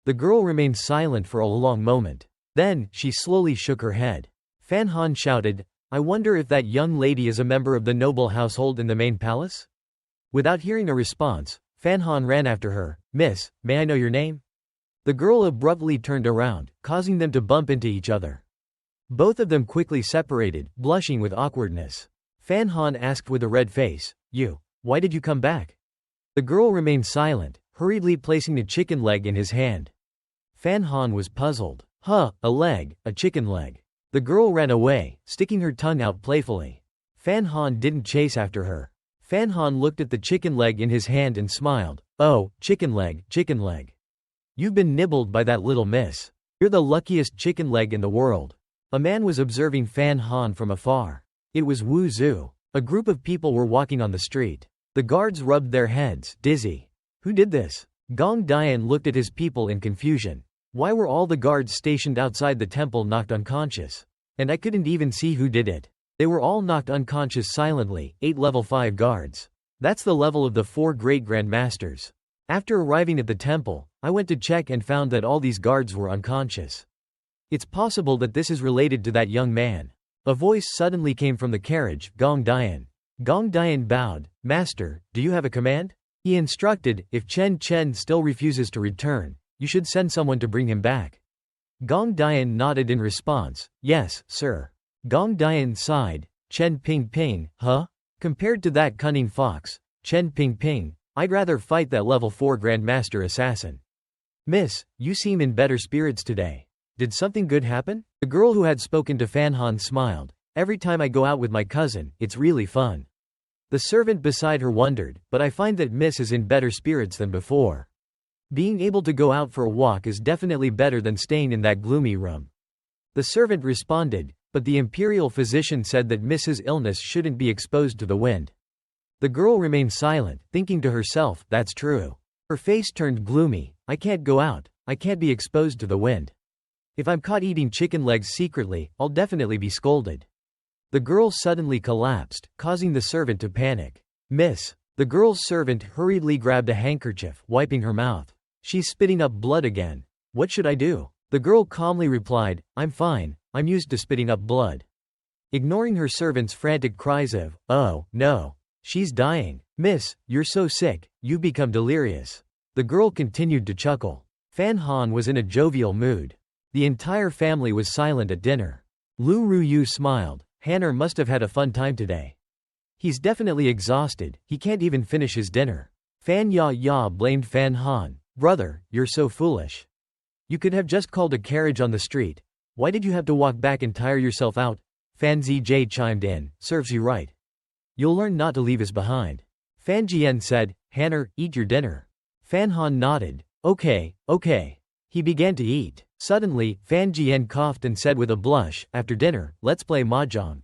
The girl remained silent for a long moment. Then, she slowly shook her head. Phan Han shouted, I wonder if that young lady is a member of the noble household in the main palace? Without hearing a response, Phan Han ran after her. Miss, may I know your name? The girl abruptly turned around, causing them to bump into each other. Both of them quickly separated, blushing with awkwardness. Phan Han asked with a red face, why did you come back? The girl remained silent, hurriedly placing a chicken leg in his hand. Phan Han was puzzled. A leg, a chicken leg. The girl ran away, sticking her tongue out playfully. Phan Han didn't chase after her. Phan Han looked at the chicken leg in his hand and smiled. Oh, chicken leg, chicken leg. You've been nibbled by that little miss. You're the luckiest chicken leg in the world. A man was observing Phan Han from afar. It was Wu Zhu. A group of people were walking on the street. The guards rubbed their heads, dizzy. Who did this? Gong Dian looked at his people in confusion. Why were all the guards stationed outside the temple knocked unconscious? And I couldn't even see who did it. They were all knocked unconscious silently, 8 level 5 guards. That's the level of the 4 great grandmasters. After arriving at the temple, I went to check and found that all these guards were unconscious. It's possible that this is related to that young man. A voice suddenly came from the carriage, Gong Dian. Gong Dian bowed. Master, do you have a command? He instructed, if Chen Chen still refuses to return, you should send someone to bring him back. Gong Dian nodded in response. Yes, sir. Gong Dian sighed. Chen Ping Ping, huh? Compared to that cunning fox, Chen Ping Ping, I'd rather fight that level 4 grandmaster assassin. Miss, you seem in better spirits today. Did something good happen? The girl who had spoken to Phan Han smiled. Every time I go out with my cousin, it's really fun. The servant beside her wondered, but I find that Miss is in better spirits than before. Being able to go out for a walk is definitely better than staying in that gloomy room. The servant responded, but the imperial physician said that Miss's illness shouldn't be exposed to the wind. The girl remained silent, thinking to herself, that's true. Her face turned gloomy. I can't go out. I can't be exposed to the wind. If I'm caught eating chicken legs secretly, I'll definitely be scolded. The girl suddenly collapsed, causing the servant to panic. Miss. The girl's servant hurriedly grabbed a handkerchief, wiping her mouth. She's spitting up blood again. What should I do? The girl calmly replied, I'm fine, I'm used to spitting up blood. Ignoring her servant's frantic cries of, oh, no. She's dying. Miss, you're so sick, you've become delirious. The girl continued to chuckle. Phan Han was in a jovial mood. The entire family was silent at dinner. Lu Ruyu smiled. Hanner must have had a fun time today. He's definitely exhausted, he can't even finish his dinner. Fan Ya blamed Fan Han. Brother, you're so foolish. You could have just called a carriage on the street. Why did you have to walk back and tire yourself out? Fan Zijie chimed in, serves you right. You'll learn not to leave us behind. Fan Jian said, Hanner, eat your dinner. Fan Han nodded. Okay. He began to eat. Suddenly, Fan Jian coughed and said with a blush, after dinner, let's play mahjong.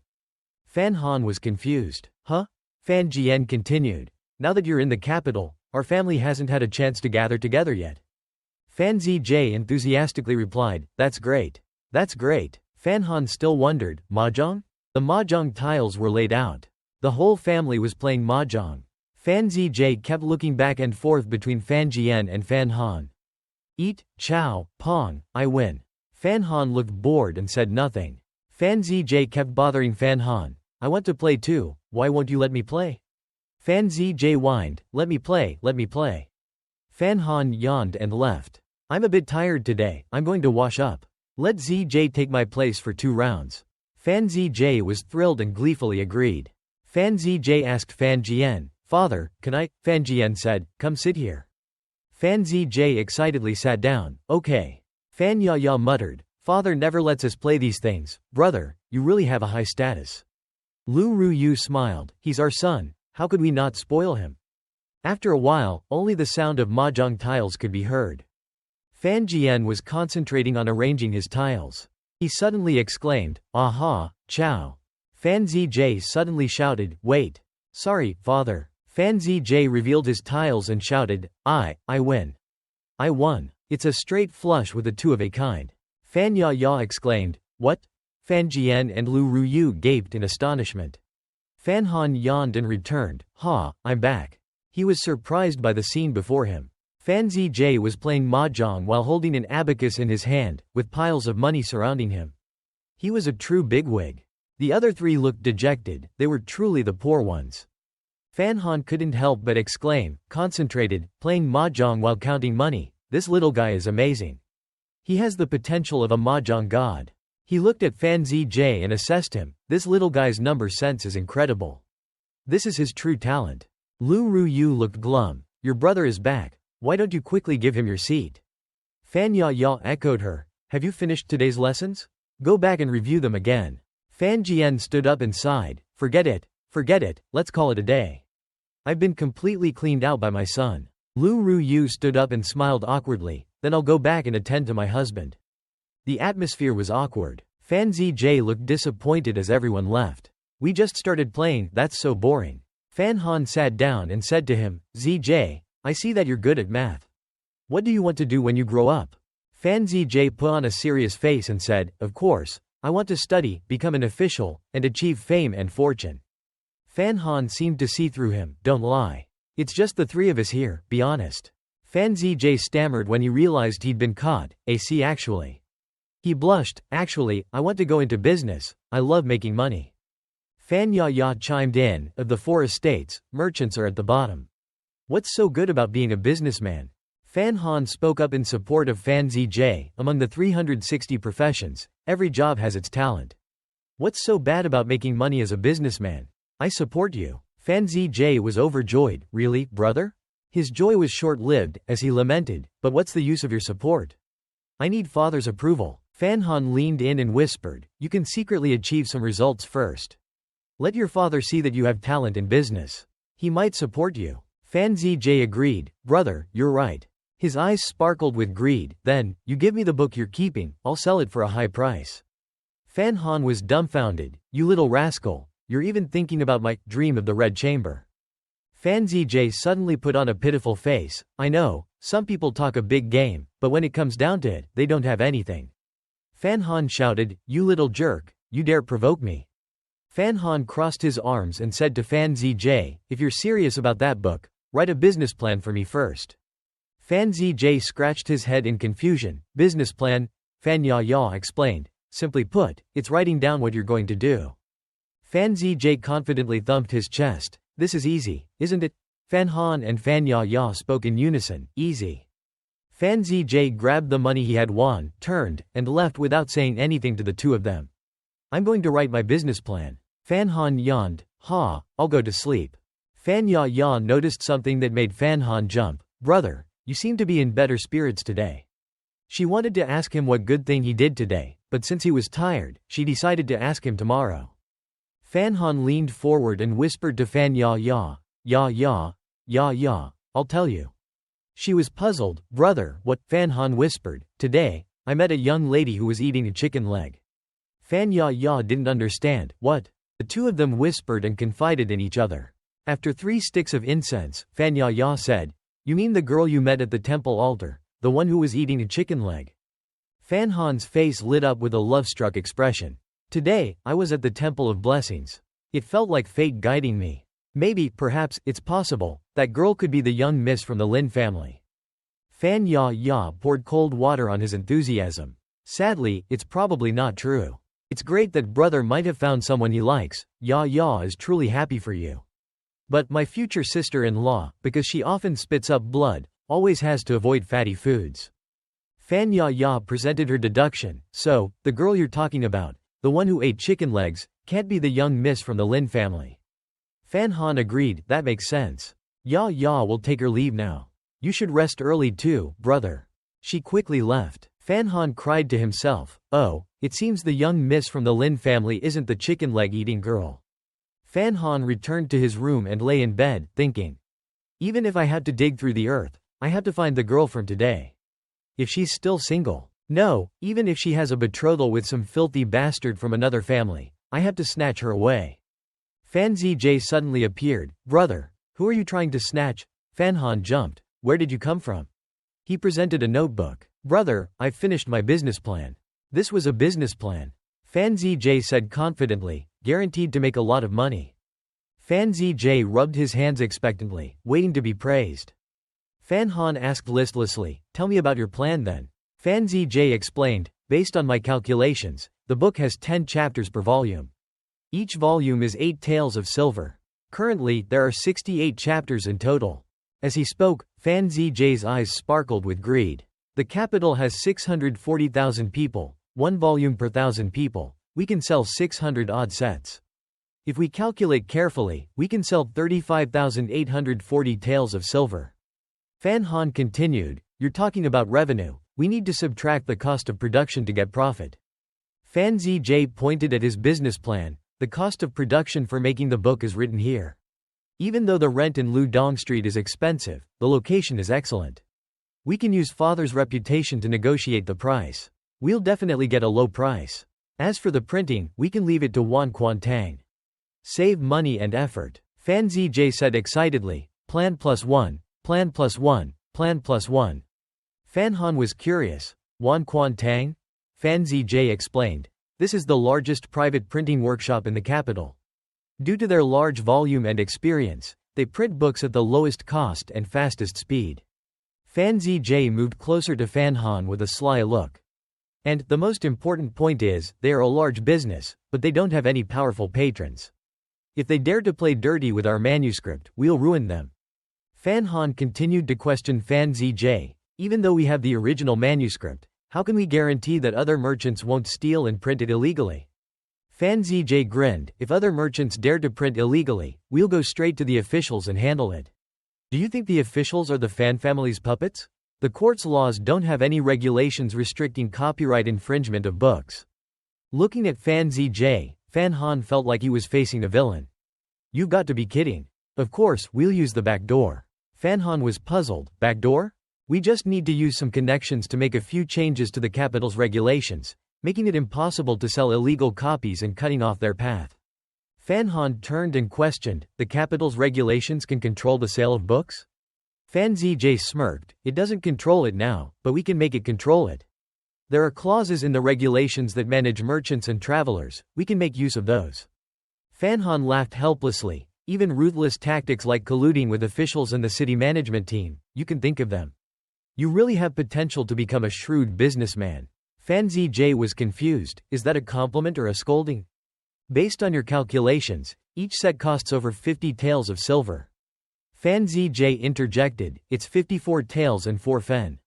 Fan Han was confused. Huh? Fan Jian continued. Now that you're in the capital, our family hasn't had a chance to gather together yet. Fan Zijie enthusiastically replied, that's great. That's great. Fan Han still wondered, mahjong? The mahjong tiles were laid out. The whole family was playing mahjong. Fan Zijie kept looking back and forth between Fan Jian and Fan Han. Eat, chow, pong, I win. Fan Han looked bored and said nothing. Fan Zijie kept bothering Fan Han. I want to play too, why won't you let me play? Fan Zijie whined, let me play. Fan Han yawned and left. I'm a bit tired today, I'm going to wash up. Let Zijie take my place for 2 rounds. Fan Zijie was thrilled and gleefully agreed. Fan Zijie asked Fan Jian, Father, can I? Fan Jian said, come sit here. Fan Zijie excitedly sat down. Okay. Fan Ya muttered, Father never lets us play these things. Brother, you really have a high status. Lu Ruyu smiled. He's our son. How could we not spoil him? After a while, only the sound of mahjong tiles could be heard. Fan Jian was concentrating on arranging his tiles. He suddenly exclaimed, Aha, chow. Fan Zijie suddenly shouted, Wait. Sorry, father. Fan Zijie revealed his tiles and shouted, I win. I won. It's a straight flush with a 2 of a kind. Fan Ya exclaimed, What? Fan Jian and Lu Ruyu gaped in astonishment. Fan Han yawned and returned, Ha, I'm back. He was surprised by the scene before him. Fan Zijie was playing mahjong while holding an abacus in his hand, with piles of money surrounding him. He was a true bigwig. The other 3 looked dejected, they were truly the poor ones. Fan Han couldn't help but exclaim, concentrated, playing mahjong while counting money, this little guy is amazing. He has the potential of a mahjong god. He looked at Fan Zijie and assessed him, this little guy's number sense is incredible. This is his true talent. Lu Ruyu looked glum, your brother is back, why don't you quickly give him your seat? Fan Ya echoed her, have you finished today's lessons? Go back and review them again. Fan Jian stood up and sighed, forget it, let's call it a day. I've been completely cleaned out by my son. Lu Ruyu stood up and smiled awkwardly, then I'll go back and attend to my husband. The atmosphere was awkward. Fan Zijie looked disappointed as everyone left. We just started playing, that's so boring. Fan Han sat down and said to him, Zijie, I see that you're good at math. What do you want to do when you grow up? Fan Zijie put on a serious face and said, of course, I want to study, become an official, and achieve fame and fortune. Fan Han seemed to see through him, don't lie. It's just the 3 of us here, be honest. Fan Zijie stammered when he realized he'd been caught, actually. He blushed, actually, I want to go into business, I love making money. Fan Ya chimed in, of the 4 estates, merchants are at the bottom. What's so good about being a businessman? Fan Han spoke up in support of Fan Zijie, among the 360 professions, every job has its talent. What's so bad about making money as a businessman? I support you. Fan Zijie was overjoyed, really, brother? His joy was short-lived, as he lamented, but what's the use of your support? I need father's approval. Fan Han leaned in and whispered, you can secretly achieve some results first. Let your father see that you have talent in business. He might support you. Fan Zijie agreed, brother, you're right. His eyes sparkled with greed, then, you give me the book you're keeping, I'll sell it for a high price. Fan Han was dumbfounded, you little rascal, you're even thinking about my dream of the Red Chamber. Fan Zijie suddenly put on a pitiful face, I know, some people talk a big game, but when it comes down to it, they don't have anything. Fan Han shouted, you little jerk, you dare provoke me. Fan Han crossed his arms and said to Fan Zijie, if you're serious about that book, write a business plan for me first. Fan Zijie scratched his head in confusion, business plan? Fan Ya explained, simply put, it's writing down what you're going to do. Fan Zijie confidently thumped his chest, this is easy, isn't it? Fan Han and Fan Ya spoke in unison, easy. Fan Zijie grabbed the money he had won, turned, and left without saying anything to the 2 of them. I'm going to write my business plan. Fan Han yawned. Ha, I'll go to sleep. Fan Ya Ya noticed something that made Fan Han jump. Brother, you seem to be in better spirits today. She wanted to ask him what good thing he did today, but since he was tired, she decided to ask him tomorrow. Fan Han leaned forward and whispered to Fan Ya Ya, Ya Ya, Ya Ya, I'll tell you. She was puzzled. Brother, what? Fan Han whispered. Today, I met a young lady who was eating a chicken leg. Fan Ya Ya didn't understand. What? The two of them whispered and confided in each other. After 3 sticks of incense, Fan Ya Ya said, You mean the girl you met at the temple altar, the one who was eating a chicken leg? Fan Han's face lit up with a love-struck expression. Today, I was at the Temple of Blessings. It felt like fate guiding me. Maybe, perhaps, it's possible, that girl could be the young miss from the Lin family. Fan Ya Ya poured cold water on his enthusiasm. Sadly, it's probably not true. It's great that brother might have found someone he likes. Ya Ya is truly happy for you. But my future sister-in-law, because she often spits up blood, always has to avoid fatty foods. Fan Ya Ya presented her deduction. So, the girl you're talking about, the one who ate chicken legs, can't be the young miss from the Lin family. Fan Han agreed. That makes sense. Ya Ya will take her leave now. You should rest early too, brother. She quickly left. Fan Han cried to himself, oh, it seems the young miss from the Lin family isn't the chicken leg eating girl. Fan Han returned to his room and lay in bed, thinking. Even if I had to dig through the earth, I have to find the girl from today. If she's still single. No, even if she has a betrothal with some filthy bastard from another family, I have to snatch her away. Fan Zj suddenly appeared. Brother, who are you trying to snatch? Fan Han jumped. Where did you come from? He presented a notebook. Brother, I've finished my business plan. This was a business plan. Fan Zj said confidently, guaranteed to make a lot of money. Fan Zj rubbed his hands expectantly, waiting to be praised. Fan Han asked listlessly, tell me about your plan then. Fan Zj explained, based on my calculations, the book has 10 chapters per volume. Each volume is 8 taels of silver. Currently, there are 68 chapters in total. As he spoke, Fan Zj's eyes sparkled with greed. The capital has 640,000 people, 1 volume per 1,000 people. We can sell 600 odd sets. If we calculate carefully, we can sell 35,840 taels of silver. Fan Han continued, you're talking about revenue. We need to subtract the cost of production to get profit. Fan Zj pointed at his business plan. The cost of production for making the book is written here. Even though the rent in Ludong Street is expensive, the location is excellent. We can use father's reputation to negotiate the price. We'll definitely get a low price. As for the printing, we can leave it to Wan Quan Tang. Save money and effort. Fan Zj said excitedly, plan plus one, plan plus one, plan plus one. Fan Han was curious. Wan Quan Tang? Fan Zj explained. This is the largest private printing workshop in the capital. Due to their large volume and experience, they print books at the lowest cost and fastest speed. Fan Zj moved closer to Fan Han with a sly look. And the most important point is, they are a large business, but they don't have any powerful patrons. If they dare to play dirty with our manuscript, we'll ruin them. Fan Han continued to question Fan Zj. Even though we have the original manuscript, how can we guarantee that other merchants won't steal and print it illegally? Fan Zj grinned. If other merchants dare to print illegally, we'll go straight to the officials and handle it. Do you think the officials are the Fan family's puppets? The court's laws don't have any regulations restricting copyright infringement of books. Looking at Fan Zj, Fan Han felt like he was facing a villain. You've got to be kidding. Of course, we'll use the back door. Fan Han was puzzled. Back door? We just need to use some connections to make a few changes to the capital's regulations, making it impossible to sell illegal copies and cutting off their path. Fan Han turned and questioned, the capital's regulations can control the sale of books? Fan Zj smirked, it doesn't control it now, but we can make it control it. There are clauses in the regulations that manage merchants and travelers, we can make use of those. Fan Han laughed helplessly, even ruthless tactics like colluding with officials and the city management team, you can think of them. You really have potential to become a shrewd businessman. Fan Zj was confused, is that a compliment or a scolding? Based on your calculations, each set costs over 50 taels of silver. Fan Zj interjected, it's 54 taels and 4 fen.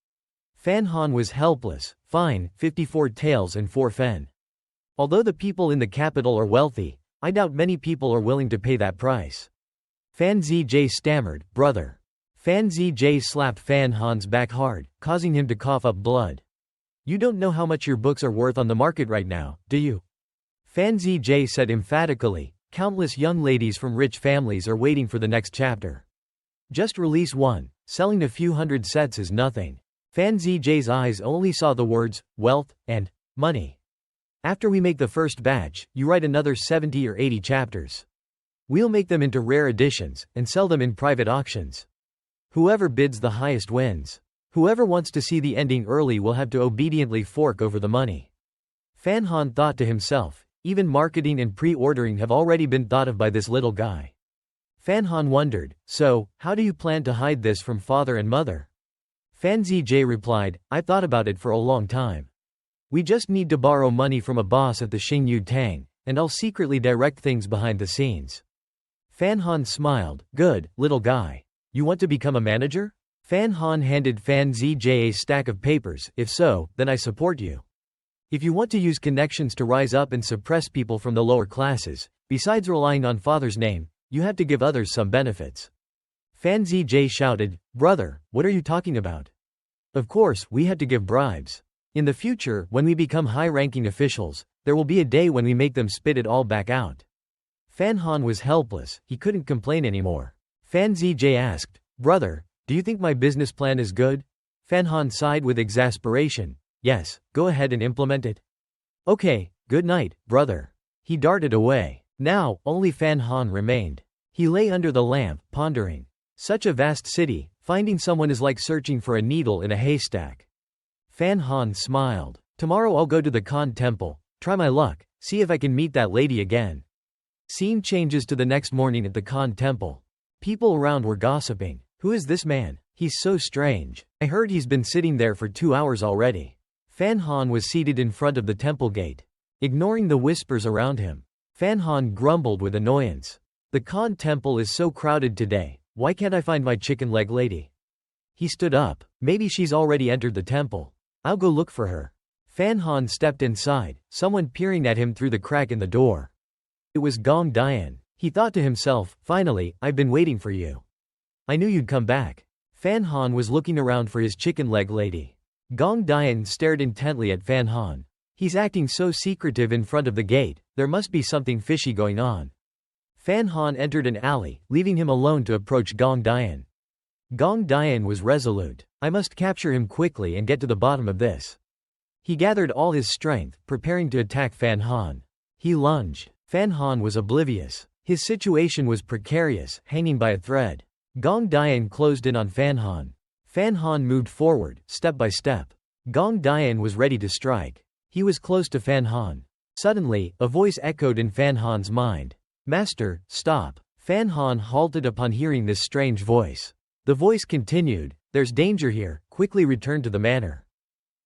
Fan Han was helpless, fine, 54 taels and 4 fen. Although the people in the capital are wealthy, I doubt many people are willing to pay that price. Fan Zj stammered, brother. Fan Zj slapped Fan Han's back hard, causing him to cough up blood. You don't know how much your books are worth on the market right now, do you? Fan Zj said emphatically, countless young ladies from rich families are waiting for the next chapter. Just release one, selling a few hundred sets is nothing. Fan Zj's eyes only saw the words, wealth, and money. After we make the first batch, you write another 70 or 80 chapters. We'll make them into rare editions, and sell them in private auctions. Whoever bids the highest wins. Whoever wants to see the ending early will have to obediently fork over the money. Fan Han thought to himself, even marketing and pre-ordering have already been thought of by this little guy. Fan Han wondered, so, how do you plan to hide this from father and mother? Fan Zj replied, I've thought about it for a long time. We just need to borrow money from a boss at the Xingyu Tang, and I'll secretly direct things behind the scenes. Fan Han smiled, good, little guy. You want to become a manager? Fan Han handed Fan Zj a stack of papers, if so, then I support you. If you want to use connections to rise up and suppress people from the lower classes, besides relying on father's name, you have to give others some benefits. Fan Zj shouted, brother, what are you talking about? Of course, we had to give bribes. In the future, when we become high-ranking officials, there will be a day when we make them spit it all back out. Fan Han was helpless, he couldn't complain anymore. Fan Zj asked, brother, do you think my business plan is good? Fan Han sighed with exasperation, yes, go ahead and implement it. Okay, good night, brother. He darted away. Now, only Fan Han remained. He lay under the lamp, pondering. Such a vast city, finding someone is like searching for a needle in a haystack. Fan Han smiled. Tomorrow I'll go to the Khan temple, try my luck, see if I can meet that lady again. Scene changes to the next morning at the Khan temple. People around were gossiping. Who is this man? He's so strange. I heard he's been sitting there for 2 hours already. Fan Han was seated in front of the temple gate. Ignoring the whispers around him, Fan Han grumbled with annoyance. The Khan temple is so crowded today, why can't I find my chicken leg lady? He stood up. Maybe she's already entered the temple. I'll go look for her. Fan Han stepped inside, someone peering at him through the crack in the door. It was Gong Dian. He thought to himself, finally, I've been waiting for you. I knew you'd come back. Fan Han was looking around for his chicken leg lady. Gong Dian stared intently at Fan Han. He's acting so secretive in front of the gate, there must be something fishy going on. Fan Han entered an alley, leaving him alone to approach Gong Dian. Gong Dian was resolute. I must capture him quickly and get to the bottom of this. He gathered all his strength, preparing to attack Fan Han. He lunged. Fan Han was oblivious. His situation was precarious, hanging by a thread. Gong Dian closed in on Fan Han. Fan Han moved forward, step by step. Gong Dian was ready to strike. He was close to Fan Han. Suddenly, a voice echoed in Fan Han's mind. Master, stop. Fan Han halted upon hearing this strange voice. The voice continued, there's danger here, quickly return to the manor.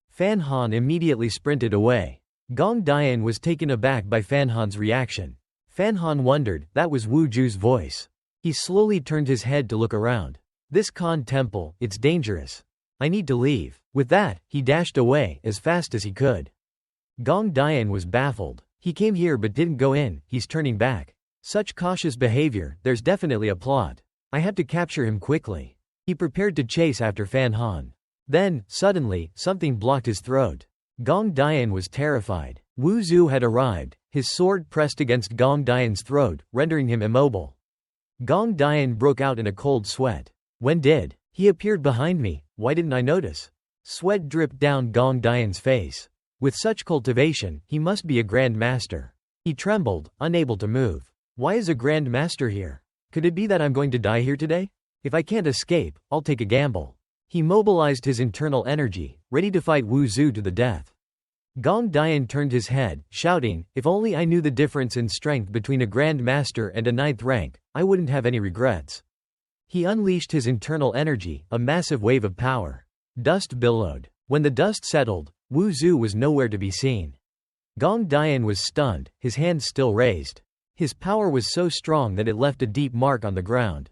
Fan Han immediately sprinted away. Gong Dian was taken aback by Fan Han's reaction. Fan Han wondered, that was Wu Ju's voice. He slowly turned his head to look around. This Khan temple, it's dangerous. I need to leave. With that, he dashed away, as fast as he could. Gong Dian was baffled. He came here but didn't go in, he's turning back. Such cautious behavior, there's definitely a plot. I have to capture him quickly. He prepared to chase after Fan Han. Then, suddenly, something blocked his throat. Gong Dian was terrified. Wu Zu had arrived, his sword pressed against Gong Dian's throat, rendering him immobile. Gong Dian broke out in a cold sweat. When did he appeared behind me? Why didn't I notice? Sweat dripped down Gong Dian's face. With such cultivation, he must be a Grand Master. He trembled, unable to move. Why is a Grand Master here? Could it be that I'm going to die here today? If I can't escape, I'll take a gamble. He mobilized his internal energy, ready to fight Wu Zu to the death. Gong Dian turned his head, shouting, if only I knew the difference in strength between a Grand Master and a 9th rank, I wouldn't have any regrets. He unleashed his internal energy, a massive wave of power. Dust billowed. When the dust settled, Wu Zu was nowhere to be seen. Gong Dian was stunned, his hands still raised. His power was so strong that it left a deep mark on the ground.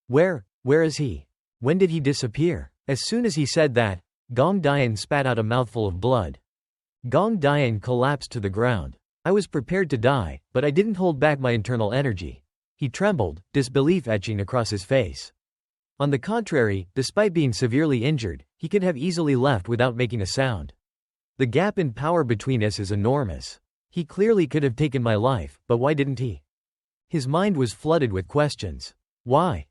Where is he? When did he disappear? As soon as he said that, Gong Dian spat out a mouthful of blood. Gong Dian collapsed to the ground. I was prepared to die, but I didn't hold back my internal energy. He trembled, disbelief etching across his face. On the contrary, despite being severely injured, he could have easily left without making a sound. The gap in power between us is enormous. He clearly could have taken my life, but why didn't he? His mind was flooded with questions. Why,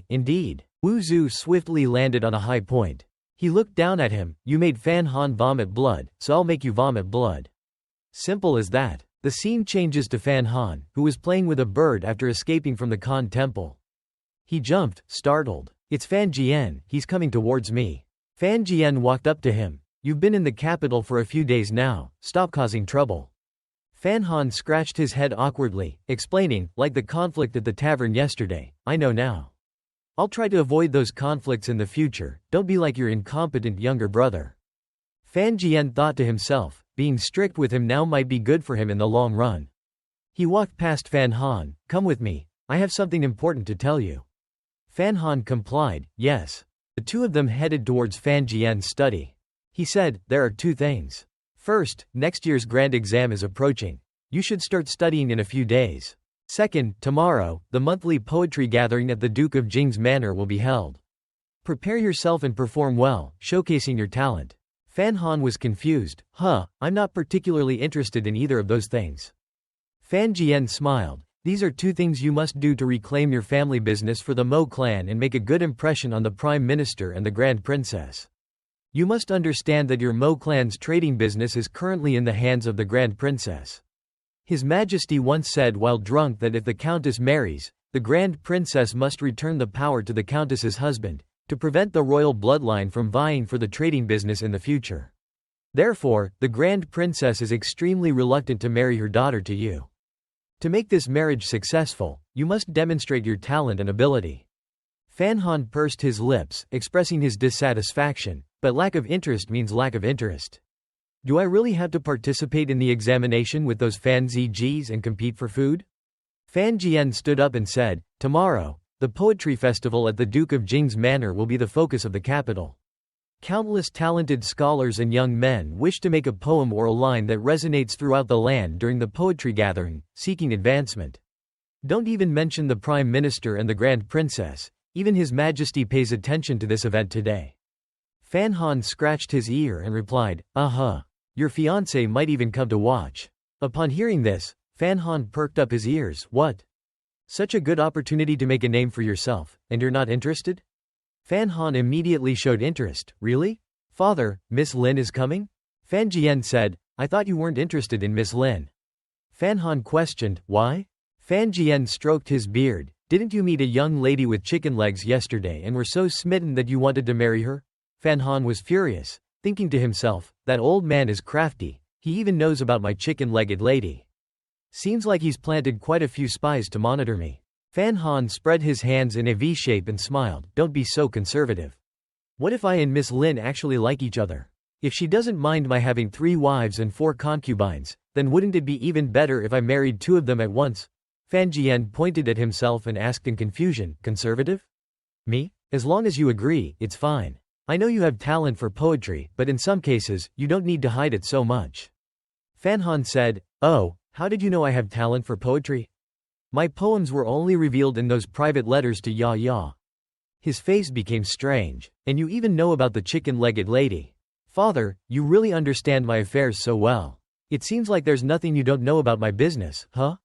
indeed. Wu Zhu swiftly landed on a high point. He looked down at him. You made Fan Han vomit blood, so I'll make you vomit blood. Simple as that. The scene changes to Fan Han, who was playing with a bird after escaping from the Khan temple. He jumped, startled. It's Fan Jian, he's coming towards me. Fan Jian walked up to him. You've been in the capital for a few days now, stop causing trouble. Fan Han scratched his head awkwardly, explaining, like the conflict at the tavern yesterday, I know now. I'll try to avoid those conflicts in the future, don't be like your incompetent younger brother. Fan Jian thought to himself, being strict with him now might be good for him in the long run. He walked past Fan Han. Come with me, I have something important to tell you. Fan Han complied, yes. The two of them headed towards Fan Jian's study. He said, there are two things. First, next year's grand exam is approaching. You should start studying in a few days. Second, tomorrow, the monthly poetry gathering at the Duke of Jing's manor will be held. Prepare yourself and perform well, showcasing your talent. Fan Han was confused. I'm not particularly interested in either of those things. Fan Jian smiled. These are two things you must do to reclaim your family business for the Mo clan and make a good impression on the Prime Minister and the Grand Princess. You must understand that your Mo clan's trading business is currently in the hands of the Grand Princess. His Majesty once said while drunk that if the Countess marries, the Grand Princess must return the power to the Countess's husband, to prevent the royal bloodline from vying for the trading business in the future. Therefore, the Grand Princess is extremely reluctant to marry her daughter to you. To make this marriage successful, you must demonstrate your talent and ability. Fan Han pursed his lips, expressing his dissatisfaction, but lack of interest means lack of interest. Do I really have to participate in the examination with those Fan Zgs and compete for food? Fan Jian stood up and said, tomorrow, the poetry festival at the Duke of Jing's manor will be the focus of the capital. Countless talented scholars and young men wish to make a poem or a line that resonates throughout the land during the poetry gathering, seeking advancement. Don't even mention the Prime Minister and the Grand Princess, even His Majesty pays attention to this event today. Fan Han scratched his ear and replied, your fiancé might even come to watch. Upon hearing this, Fan Han perked up his ears. What? Such a good opportunity to make a name for yourself, and you're not interested? Fan Han immediately showed interest. Really? Father, Miss Lin is coming? Fan Jian said, I thought you weren't interested in Miss Lin. Fan Han questioned, why? Fan Jian stroked his beard. Didn't you meet a young lady with chicken legs yesterday and were so smitten that you wanted to marry her? Fan Han was furious, thinking to himself, that old man is crafty, he even knows about my chicken-legged lady. Seems like he's planted quite a few spies to monitor me. Fan Han spread his hands in a V shape and smiled. Don't be so conservative. What if I and Miss Lin actually like each other? If she doesn't mind my having 3 wives and 4 concubines, then wouldn't it be even better if I married 2 of them at once? Fan Jian pointed at himself and asked in confusion, conservative? Me? As long as you agree, it's fine. I know you have talent for poetry, but in some cases, you don't need to hide it so much. Fan Han said, oh, how did you know I have talent for poetry? My poems were only revealed in those private letters to Ya Ya. His face became strange. And you even know about the chicken-legged lady. Father, you really understand my affairs so well. It seems like there's nothing you don't know about my business, huh?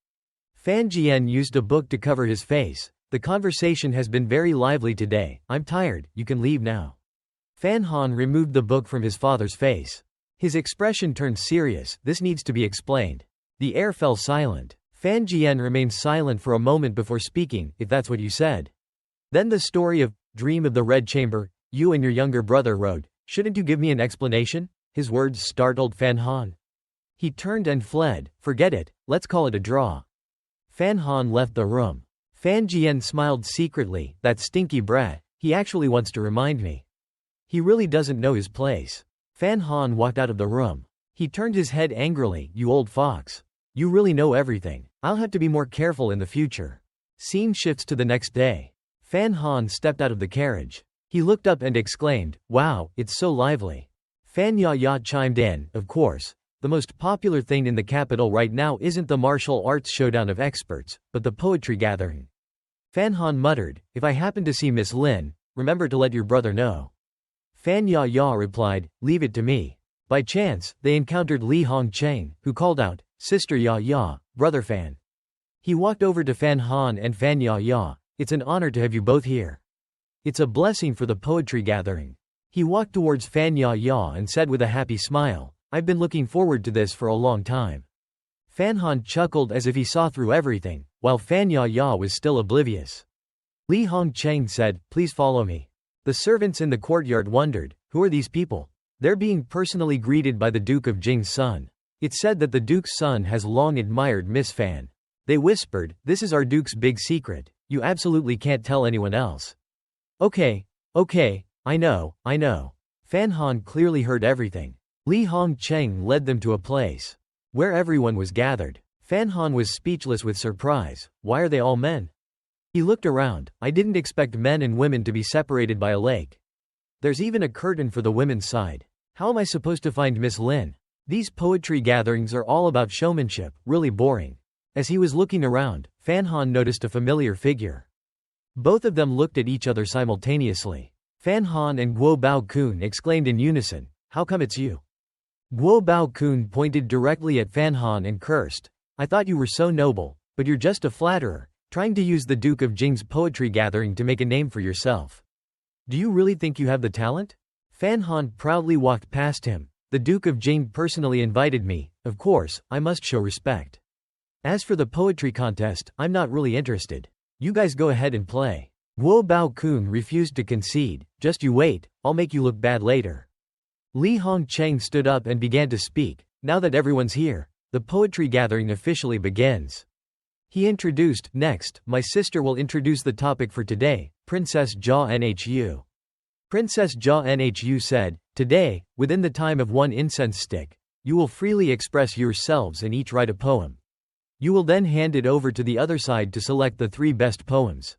Fan Jian used a book to cover his face. The conversation has been very lively today. I'm tired, you can leave now. Fan Han removed the book from his father's face. His expression turned serious. This needs to be explained. The air fell silent. Fan Jian remained silent for a moment before speaking, if that's what you said. Then the story of Dream of the Red Chamber, you and your younger brother wrote. Shouldn't you give me an explanation? His words startled Fan Han. He turned and fled. Forget it, let's call it a draw. Fan Han left the room. Fan Jian smiled secretly. That stinky brat, he actually wants to remind me. He really doesn't know his place. Fan Han walked out of the room. He turned his head angrily. You old fox. You really know everything. I'll have to be more careful in the future. Scene shifts to the next day. Fan Han stepped out of the carriage. He looked up and exclaimed, wow, it's so lively. Fan Ya Ya chimed in, of course. The most popular thing in the capital right now isn't the martial arts showdown of experts, but the poetry gathering. Fan Han muttered, if I happen to see Miss Lin, remember to let your brother know. Fan Ya replied, leave it to me. By chance, they encountered Li Hongcheng, who called out, Sister Ya, brother Fan. He walked over to Fan Han and Fan Ya, it's an honor to have you both here. It's a blessing for the poetry gathering. He walked towards Fan Ya and said with a happy smile, I've been looking forward to this for a long time. Fan Han chuckled as if he saw through everything, while Fan Ya was still oblivious. Li Hongcheng said, please follow me. The servants in the courtyard wondered, who are these people? They're being personally greeted by the Duke of Jing's son. It's said that the Duke's son has long admired Miss Fan. They whispered, this is our Duke's big secret, you absolutely can't tell anyone else. Okay, I know. Fan Han clearly heard everything. Li Hongcheng led them to a place where everyone was gathered. Fan Han was speechless with surprise. Why are they all men? He looked around. I didn't expect men and women to be separated by a lake. There's even a curtain for the women's side. How am I supposed to find Miss Lin? These poetry gatherings are all about showmanship, really boring. As he was looking around, Fan Han noticed a familiar figure. Both of them looked at each other simultaneously. Fan Han and Guo Bao Kun exclaimed in unison, how come it's you? Guo Bao Kun pointed directly at Fan Han and cursed, I thought you were so noble, but you're just a flatterer, trying to use the Duke of Jing's poetry gathering to make a name for yourself. Do you really think you have the talent? Fan Han proudly walked past him. The Duke of Jing personally invited me, of course, I must show respect. As for the poetry contest, I'm not really interested. You guys go ahead and play. Guo Bao Kun refused to concede, just you wait, I'll make you look bad later. Li Hongcheng stood up and began to speak, now that everyone's here, the poetry gathering officially begins. He introduced, next, my sister will introduce the topic for today, Princess Jia Nhu. Princess Jia Nhu said, today, within the time of one incense stick, you will freely express yourselves and each write a poem. You will then hand it over to the other side to select the 3 best poems.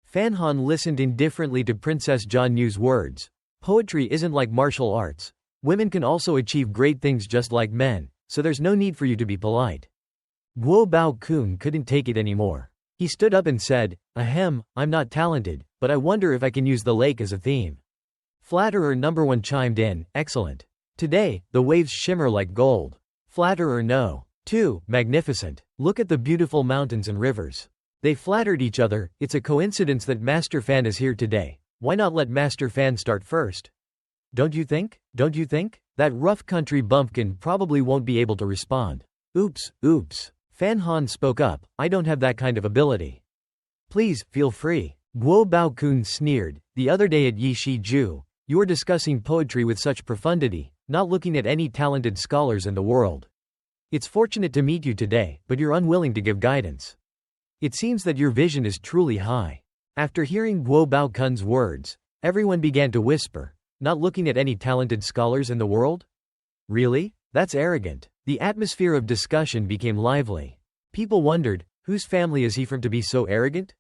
Fan Han listened indifferently to Princess Jia Nhu's words. Poetry isn't like martial arts. Women can also achieve great things just like men, so there's no need for you to be polite. Guo Bao Kun couldn't take it anymore. He stood up and said, ahem, I'm not talented, but I wonder if I can use the lake as a theme. Flatterer number 1 chimed in, excellent. Today, the waves shimmer like gold. Flatterer no. 2, magnificent. Look at the beautiful mountains and rivers. They flattered each other. It's a coincidence that Master Fan is here today. Why not let Master Fan start first? Don't you think? That rough country bumpkin probably won't be able to respond. Oops. Fan Han spoke up, I don't have that kind of ability. Please, feel free. Guo Bao Kun sneered, the other day at Yi Shi Ju, you were discussing poetry with such profundity, not looking at any talented scholars in the world. It's fortunate to meet you today, but you're unwilling to give guidance. It seems that your vision is truly high. After hearing Guo Bao Kun's words, everyone began to whisper, not looking at any talented scholars in the world? Really? That's arrogant. The atmosphere of discussion became lively. People wondered, whose family is he from to be so arrogant?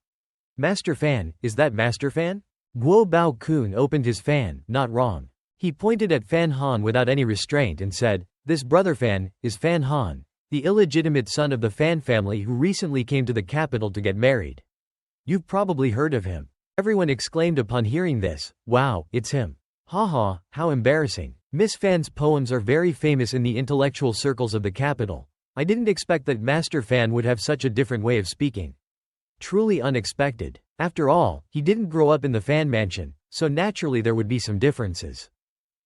Master Fan, is that Master Fan? Guo Bao Kun opened his fan, not wrong. He pointed at Fan Han without any restraint and said, this brother Fan, is Fan Han, the illegitimate son of the Fan family who recently came to the capital to get married. You've probably heard of him. Everyone exclaimed upon hearing this, wow, it's him. Haha, how embarrassing. Miss Fan's poems are very famous in the intellectual circles of the capital. I didn't expect that Master Fan would have such a different way of speaking. Truly unexpected. After all, he didn't grow up in the Fan mansion, so naturally there would be some differences.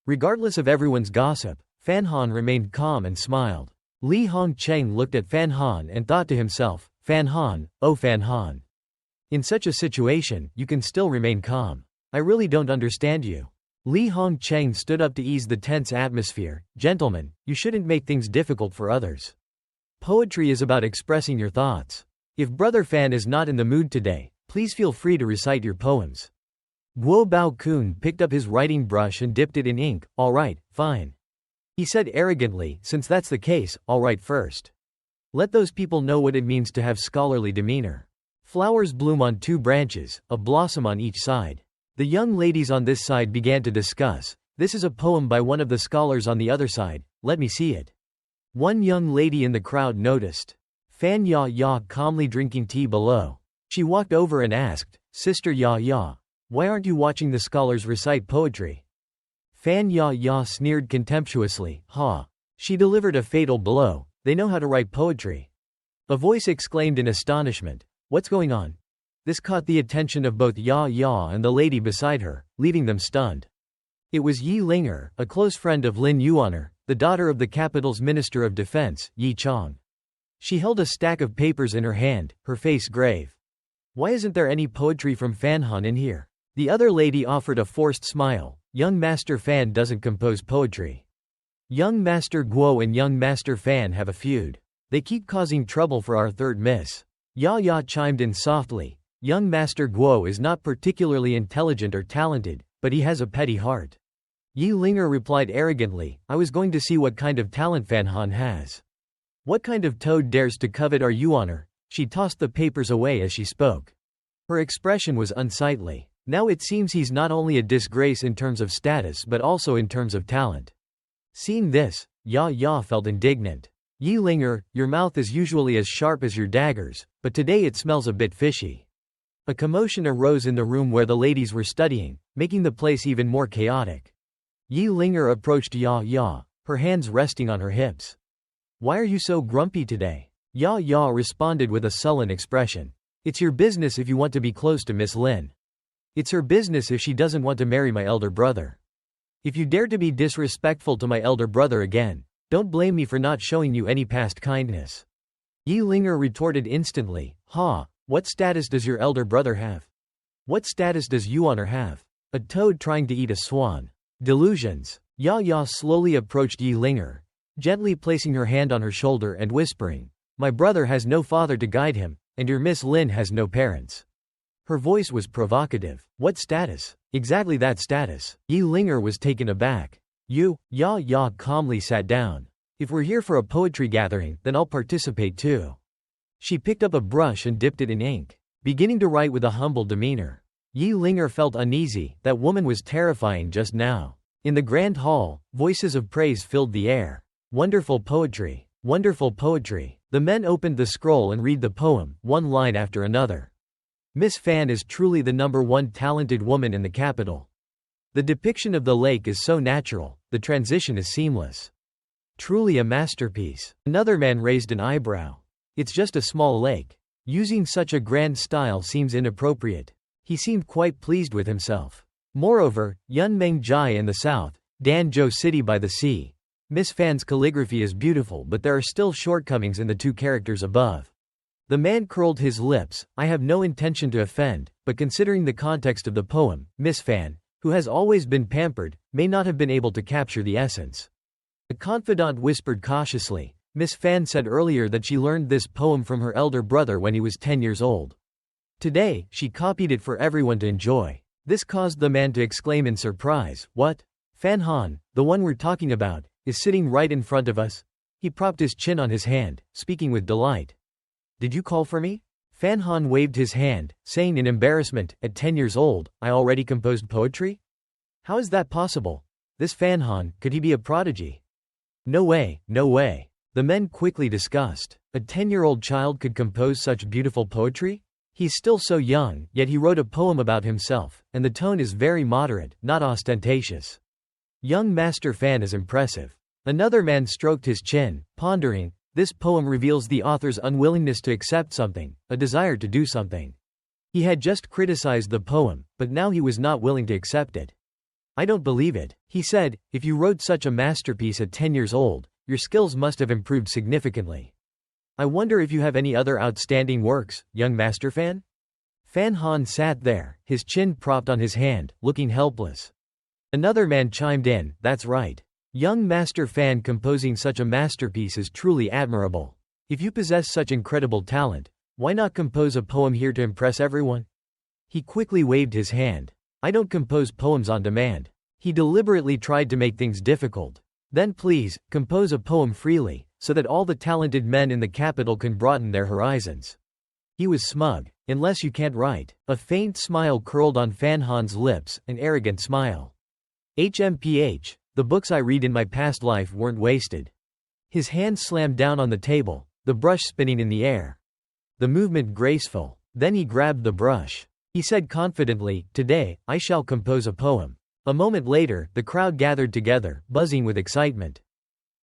Regardless of everyone's gossip, Fan Han remained calm and smiled. Li Hongcheng looked at Fan Han and thought to himself, Fan Han, oh Fan Han. In such a situation, you can still remain calm. I really don't understand you. Li Hongcheng stood up to ease the tense atmosphere. Gentlemen, you shouldn't make things difficult for others. Poetry is about expressing your thoughts. If Brother Fan is not in the mood today, please feel free to recite your poems. Guo Bao Kun picked up his writing brush and dipped it in ink. All right, fine. He said arrogantly, since that's the case, I'll write first. Let those people know what it means to have scholarly demeanor. Flowers bloom on 2 branches, a blossom on each side. The young ladies on this side began to discuss. This is a poem by one of the scholars on the other side, let me see it. One young lady in the crowd noticed Fan Ya Ya calmly drinking tea below. She walked over and asked, "Sister Ya Ya, why aren't you watching the scholars recite poetry?" Fan Ya Ya sneered contemptuously. "Ha! She delivered a fatal blow. They know how to write poetry." A voice exclaimed in astonishment, "What's going on?" This caught the attention of both Ya Ya and the lady beside her, leaving them stunned. It was Yi Linger, a close friend of Lin Yuan'er, the daughter of the capital's Minister of Defense, Yi Chang. She held a stack of papers in her hand, her face grave. "Why isn't there any poetry from Fan Han in here?" The other lady offered a forced smile. "Young Master Fan doesn't compose poetry. Young Master Guo and Young Master Fan have a feud. They keep causing trouble for our third miss." Ya Ya chimed in softly. "Young Master Guo is not particularly intelligent or talented, but he has a petty heart." Yi Linger replied arrogantly, "I was going to see what kind of talent Fan Han has. What kind of toad dares to covet our Yuan'er?" She tossed the papers away as she spoke. Her expression was unsightly. Now it seems he's not only a disgrace in terms of status but also in terms of talent. Seeing this, Ya Ya felt indignant. "Yi Linger, your mouth is usually as sharp as your daggers, but today it smells a bit fishy." A commotion arose in the room where the ladies were studying, making the place even more chaotic. Yi Linger approached Ya Ya, her hands resting on her hips. "Why are you so grumpy today?" Ya Ya responded with a sullen expression. "It's your business if you want to be close to Miss Lin. It's her business if she doesn't want to marry my elder brother. If you dare to be disrespectful to my elder brother again, don't blame me for not showing you any past kindness." Yi Linger retorted instantly, "Ha, what status does your elder brother have? What status does Yuan'er have? A toad trying to eat a swan. Delusions." Ya Ya slowly approached Yi Linger, gently placing her hand on her shoulder and whispering, "My brother has no father to guide him, and your Miss Lin has no parents." Her voice was provocative. "What status?" "Exactly that status." Yi Linger was taken aback. "You?" Ya Ya calmly sat down. "If we're here for a poetry gathering, then I'll participate too." She picked up a brush and dipped it in ink, beginning to write with a humble demeanor. Yi Linger felt uneasy. That woman was terrifying just now. In the grand hall, voices of praise filled the air. "Wonderful poetry! Wonderful poetry!" The men opened the scroll and read the poem, one line after another. "Miss Fan is truly the #1 talented woman in the capital. The depiction of the lake is so natural, the transition is seamless. Truly a masterpiece." Another man raised an eyebrow. "It's just a small lake. Using such a grand style seems inappropriate." He seemed quite pleased with himself. Moreover, Yunmeng Jai in the south, Danzhou City by the sea. Miss Fan's calligraphy is beautiful, but there are still shortcomings in the two characters above. The man curled his lips. "I have no intention to offend, but considering the context of the poem, Miss Fan, who has always been pampered, may not have been able to capture the essence." A confidant whispered cautiously, "Miss Fan said earlier that she learned this poem from her elder brother when he was 10 years old. Today, she copied it for everyone to enjoy." This caused the man to exclaim in surprise, "What? Fan Han, the one we're talking about, is sitting right in front of us?" He propped his chin on his hand, speaking with delight. "Did you call for me?" Fan Han waved his hand, saying in embarrassment, "At 10 years old, I already composed poetry? How is that possible? This Fan Han, could he be a prodigy?" "No way, no way." The men quickly discussed. A 10-year-old child could compose such beautiful poetry? He's still so young, yet he wrote a poem about himself, and the tone is very moderate, not ostentatious. Young Master Fan is impressive. Another man stroked his chin, pondering. This poem reveals the author's unwillingness to accept something, a desire to do something. He had just criticized the poem, but now he was not willing to accept it. "I don't believe it," he said. "If you wrote such a masterpiece at 10 years old, your skills must have improved significantly. I wonder if you have any other outstanding works, young Master Fan?" Fan Han sat there, his chin propped on his hand, looking helpless. Another man chimed in, "That's right. Young Master Fan composing such a masterpiece is truly admirable. If you possess such incredible talent, why not compose a poem here to impress everyone?" He quickly waved his hand. "I don't compose poems on demand." He deliberately tried to make things difficult. "Then please, compose a poem freely, so that all the talented men in the capital can broaden their horizons." He was smug. "Unless you can't write." A faint smile curled on Fan Han's lips, an arrogant smile. "HMPH, the books I read in my past life weren't wasted. His hand slammed down on the table, the brush spinning in the air. The movement graceful. Then he grabbed the brush. He said confidently, "Today, I shall compose a poem." A moment later, the crowd gathered together, buzzing with excitement.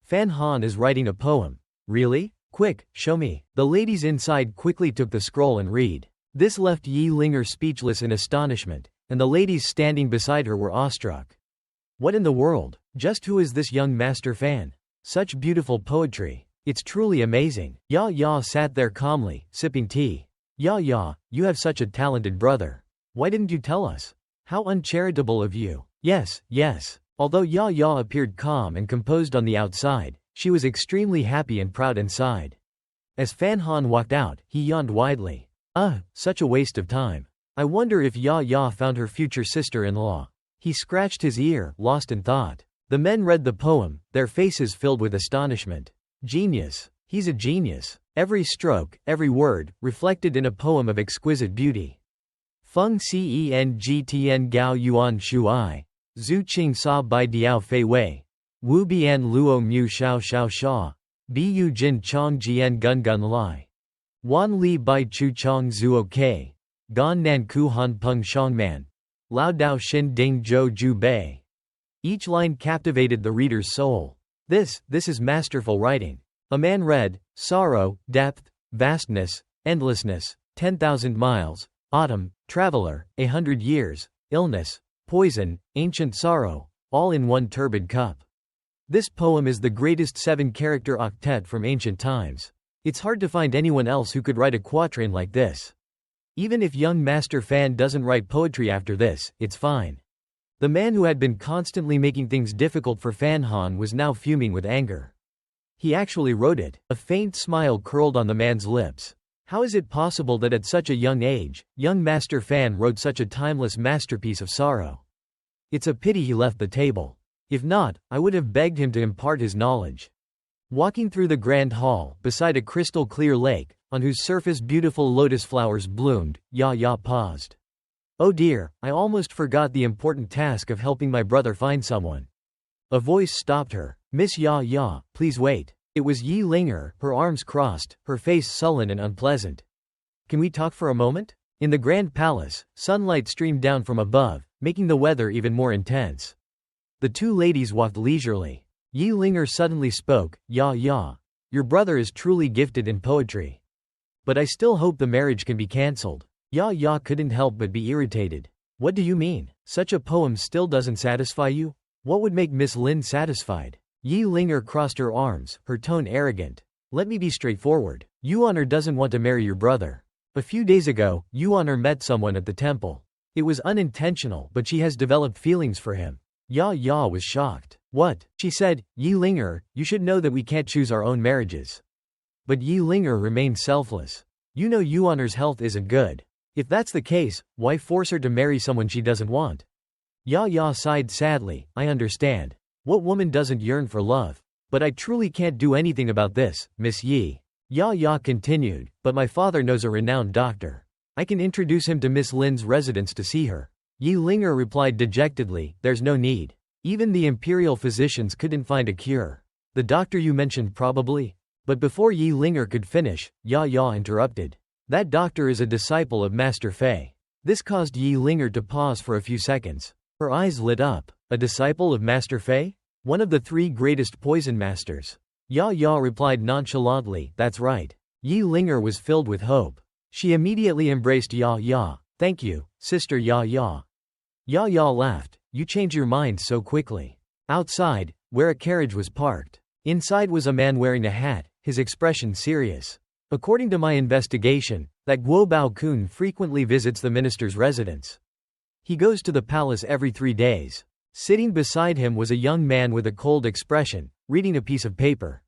Fan Han is writing a poem. Really? Quick, show me. The ladies inside quickly took the scroll and read. This left Yi Linger speechless in astonishment, and the ladies standing beside her were awestruck. What in the world? Just who is this young master Fan? Such beautiful poetry. It's truly amazing. Ya sat there calmly, sipping tea. Ya, you have such a talented brother. Why didn't you tell us? How uncharitable of you. Yes. Although Ya appeared calm and composed on the outside, she was extremely happy and proud inside. As Fan Han walked out, he yawned widely. Such a waste of time. I wonder if Ya found her future sister-in-law. He scratched his ear, lost in thought. The men read the poem, their faces filled with astonishment. Genius. He's a genius. Every stroke, every word, reflected in a poem of exquisite beauty. Feng Cengtn Gao Yuan Shui. Zhu Qing Sa Bai Diao Fei Wei. Wu Bian Luo Mu Xiao Sha. Bu Jin Chong Jian Gun Lai. Wan Li Bai Chu Chong Zuo K. Gan Nan Ku Han Peng Shangman. Lao Dao Xin Ding Zhou Ju Bei. Each line captivated the reader's soul. This is masterful writing. A man read, sorrow, depth, vastness, endlessness, 10,000 miles, autumn, traveler, 100 years, illness, poison, ancient sorrow, all in one turbid cup. This poem is the greatest 7-character octet from ancient times. It's hard to find anyone else who could write a quatrain like this. Even if young Master Fan doesn't write poetry after this, it's fine. The man who had been constantly making things difficult for Fan Han was now fuming with anger. He actually wrote it. A faint smile curled on the man's lips. How is it possible that at such a young age, young Master Fan wrote such a timeless masterpiece of sorrow? It's a pity he left the table. If not, I would have begged him to impart his knowledge. Walking through the grand hall, beside a crystal-clear lake, on whose surface beautiful lotus flowers bloomed, Ya paused. Oh dear, I almost forgot the important task of helping my brother find someone. A voice stopped her. Miss Ya, please wait. It was Yi Linger, her arms crossed, her face sullen and unpleasant. Can we talk for a moment? In the grand palace, sunlight streamed down from above, making the weather even more intense. The two ladies walked leisurely. Yi Linger suddenly spoke, Ya, your brother is truly gifted in poetry. But I still hope the marriage can be cancelled. Ya couldn't help but be irritated. What do you mean? Such a poem still doesn't satisfy you? What would make Miss Lin satisfied? Yi Linger crossed her arms, her tone arrogant. Let me be straightforward. Yuan'er doesn't want to marry your brother. A few days ago, Yuan'er met someone at the temple. It was unintentional, but she has developed feelings for him. Ya was shocked. What? She said, Yi Linger, you should know that we can't choose our own marriages. But Yi Linger remained selfless. You know Yuan'er's health isn't good. If that's the case, why force her to marry someone she doesn't want? Ya sighed sadly. I understand. What woman doesn't yearn for love? But I truly can't do anything about this, Miss Yi. Ya continued, but my father knows a renowned doctor. I can introduce him to Miss Lin's residence to see her. Yi Linger replied dejectedly, there's no need. Even the imperial physicians couldn't find a cure. The doctor you mentioned probably? But before Yi Linger could finish, Ya interrupted. That doctor is a disciple of Master Fei. This caused Yi Linger to pause for a few seconds. Her eyes lit up. A disciple of Master Fei? One of the 3 greatest poison masters. Ya replied nonchalantly, that's right. Yi Linger was filled with hope. She immediately embraced Ya. Thank you, Sister Ya. Ya laughed. You change your mind so quickly. Outside, where a carriage was parked. Inside was a man wearing a hat, his expression serious. According to my investigation, that Guo Bao Kun frequently visits the minister's residence. He goes to the palace every 3 days. Sitting beside him was a young man with a cold expression, reading a piece of paper.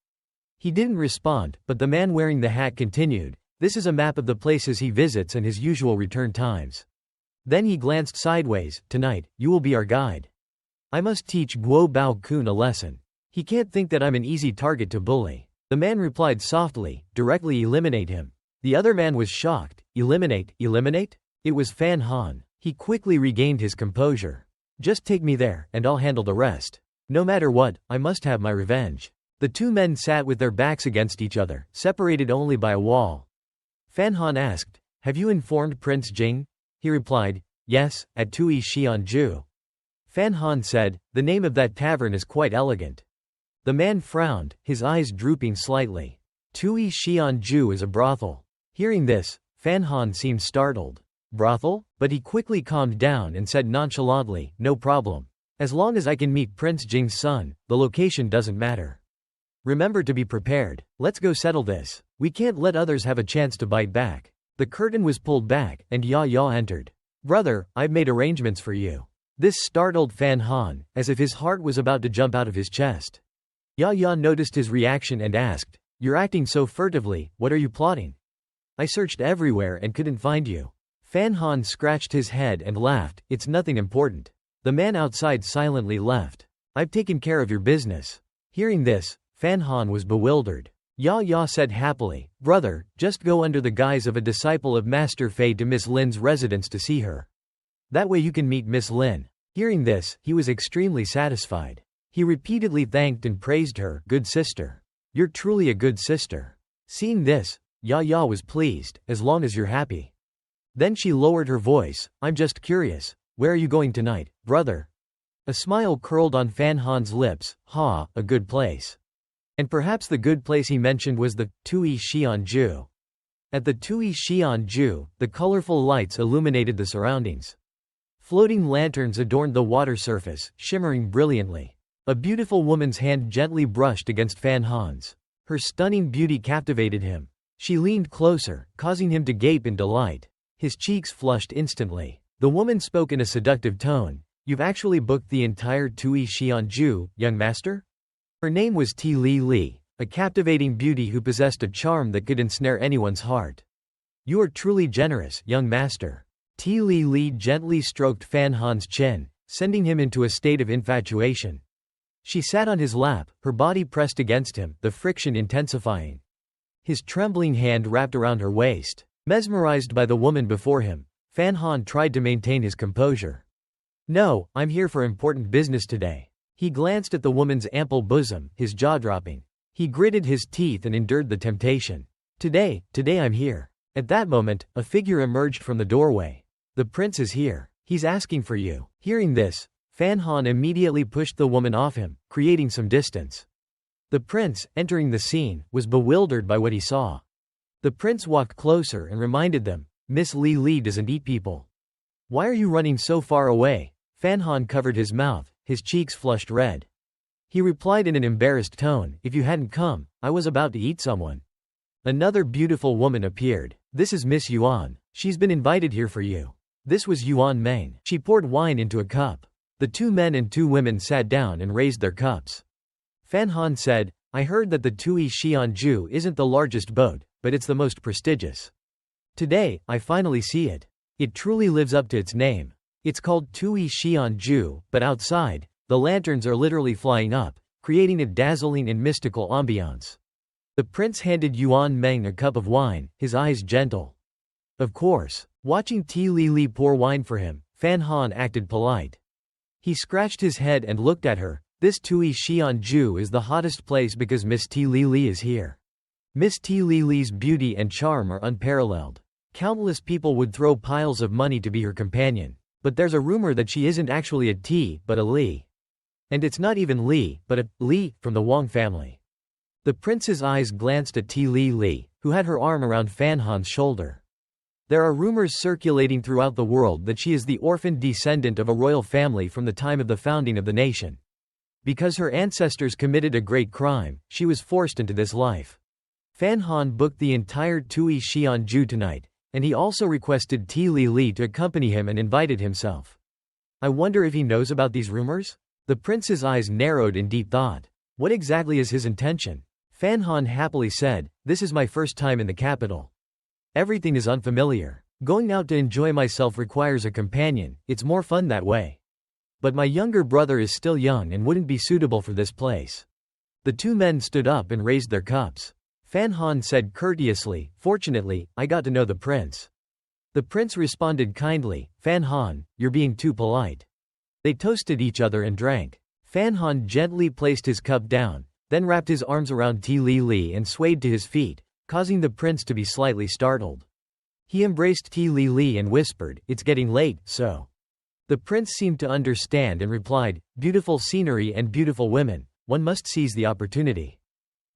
He didn't respond, but the man wearing the hat continued, this is a map of the places he visits and his usual return times. Then he glanced sideways, tonight, you will be our guide. I must teach Guo Bao Kun a lesson. He can't think that I'm an easy target to bully. The man replied softly, directly eliminate him. The other man was shocked, eliminate? It was Fan Han. He quickly regained his composure. Just take me there, and I'll handle the rest. No matter what, I must have my revenge. The two men sat with their backs against each other, separated only by a wall. Fan Han asked, "Have you informed Prince Jing?" He replied, "Yes, at Tui Xianju." Fan Han said, "The name of that tavern is quite elegant." The man frowned, his eyes drooping slightly. Tui Xianju is a brothel. Hearing this, Fan Han seemed startled. Brothel? But he quickly calmed down and said nonchalantly, "No problem. As long as I can meet Prince Jing's son, the location doesn't matter. Remember to be prepared. Let's go settle this. We can't let others have a chance to bite back." The curtain was pulled back, and Ya Ya entered. "Brother, I've made arrangements for you." This startled Fan Han, as if his heart was about to jump out of his chest. Ya Ya noticed his reaction and asked, "You're acting so furtively, what are you plotting? I searched everywhere and couldn't find you." Fan Han scratched his head and laughed, "It's nothing important." The man outside silently left. "I've taken care of your business." Hearing this, Fan Han was bewildered. Ya Ya said happily, "Brother, just go under the guise of a disciple of Master Fei to Miss Lin's residence to see her. That way you can meet Miss Lin." Hearing this, he was extremely satisfied. He repeatedly thanked and praised her, "Good sister. You're truly a good sister." Seeing this, Ya Ya was pleased, "As long as you're happy." Then she lowered her voice, "I'm just curious. Where are you going tonight, brother?" A smile curled on Fan Han's lips. "Ha, a good place." And perhaps the good place he mentioned was the Tui Xianju. At the Tui Xianju, the colorful lights illuminated the surroundings. Floating lanterns adorned the water surface, shimmering brilliantly. A beautiful woman's hand gently brushed against Fan Han's. Her stunning beauty captivated him. She leaned closer, causing him to gape in delight. His cheeks flushed instantly. The woman spoke in a seductive tone, "You've actually booked the entire Tui Xianju, young master?" Her name was Ti Li Li, a captivating beauty who possessed a charm that could ensnare anyone's heart. "You are truly generous, young master." Ti Li Li gently stroked Fan Han's chin, sending him into a state of infatuation. She sat on his lap, her body pressed against him, the friction intensifying. His trembling hand wrapped around her waist. Mesmerized by the woman before him, Fan Han tried to maintain his composure. "No, I'm here for important business today." He glanced at the woman's ample bosom, his jaw dropping. He gritted his teeth and endured the temptation. Today I'm here." At that moment, a figure emerged from the doorway. "The prince is here. He's asking for you." Hearing this, Fan Han immediately pushed the woman off him, creating some distance. The prince, entering the scene, was bewildered by what he saw. The prince walked closer and reminded them, "Miss Li Li doesn't eat people. Why are you running so far away?" Fan Han covered his mouth, his cheeks flushed red. He replied in an embarrassed tone, "If you hadn't come, I was about to eat someone." Another beautiful woman appeared. "This is Miss Yuan. She's been invited here for you." This was Yuan Meng. She poured wine into a cup. The two men and two women sat down and raised their cups. Fan Han said, "I heard that the Tui Xianju isn't the largest boat, but it's the most prestigious. Today, I finally see it. It truly lives up to its name. It's called Tui Xianju, but outside, the lanterns are literally flying up, creating a dazzling and mystical ambiance." The prince handed Yuan Meng a cup of wine, his eyes gentle. Of course, watching Ti Li Li pour wine for him, Fan Han acted polite. He scratched his head and looked at her. "This Tui Xianju is the hottest place because Miss Ti Li Li is here. Miss Ti Li Li's beauty and charm are unparalleled. Countless people would throw piles of money to be her companion. But there's a rumor that she isn't actually a Ti, but a Li. And it's not even Li, but a Li, from the Wang family." The prince's eyes glanced at Ti Li Li, who had her arm around Fan Han's shoulder. "There are rumors circulating throughout the world that she is the orphaned descendant of a royal family from the time of the founding of the nation. Because her ancestors committed a great crime, she was forced into this life." Fan Han booked the entire Tui Xianju tonight, and he also requested Ti Li Li to accompany him and invited himself. "I wonder if he knows about these rumors?" The prince's eyes narrowed in deep thought. What exactly is his intention? Fan Han happily said, "This is my first time in the capital. Everything is unfamiliar. Going out to enjoy myself requires a companion, it's more fun that way. But my younger brother is still young and wouldn't be suitable for this place." The two men stood up and raised their cups. Fan Han said courteously, "Fortunately, I got to know the prince." The prince responded kindly, "Fan Han, you're being too polite." They toasted each other and drank. Fan Han gently placed his cup down, then wrapped his arms around Ti Li and swayed to his feet, causing the prince to be slightly startled. He embraced Ti Li and whispered, "It's getting late, so." The prince seemed to understand and replied, "Beautiful scenery and beautiful women, one must seize the opportunity."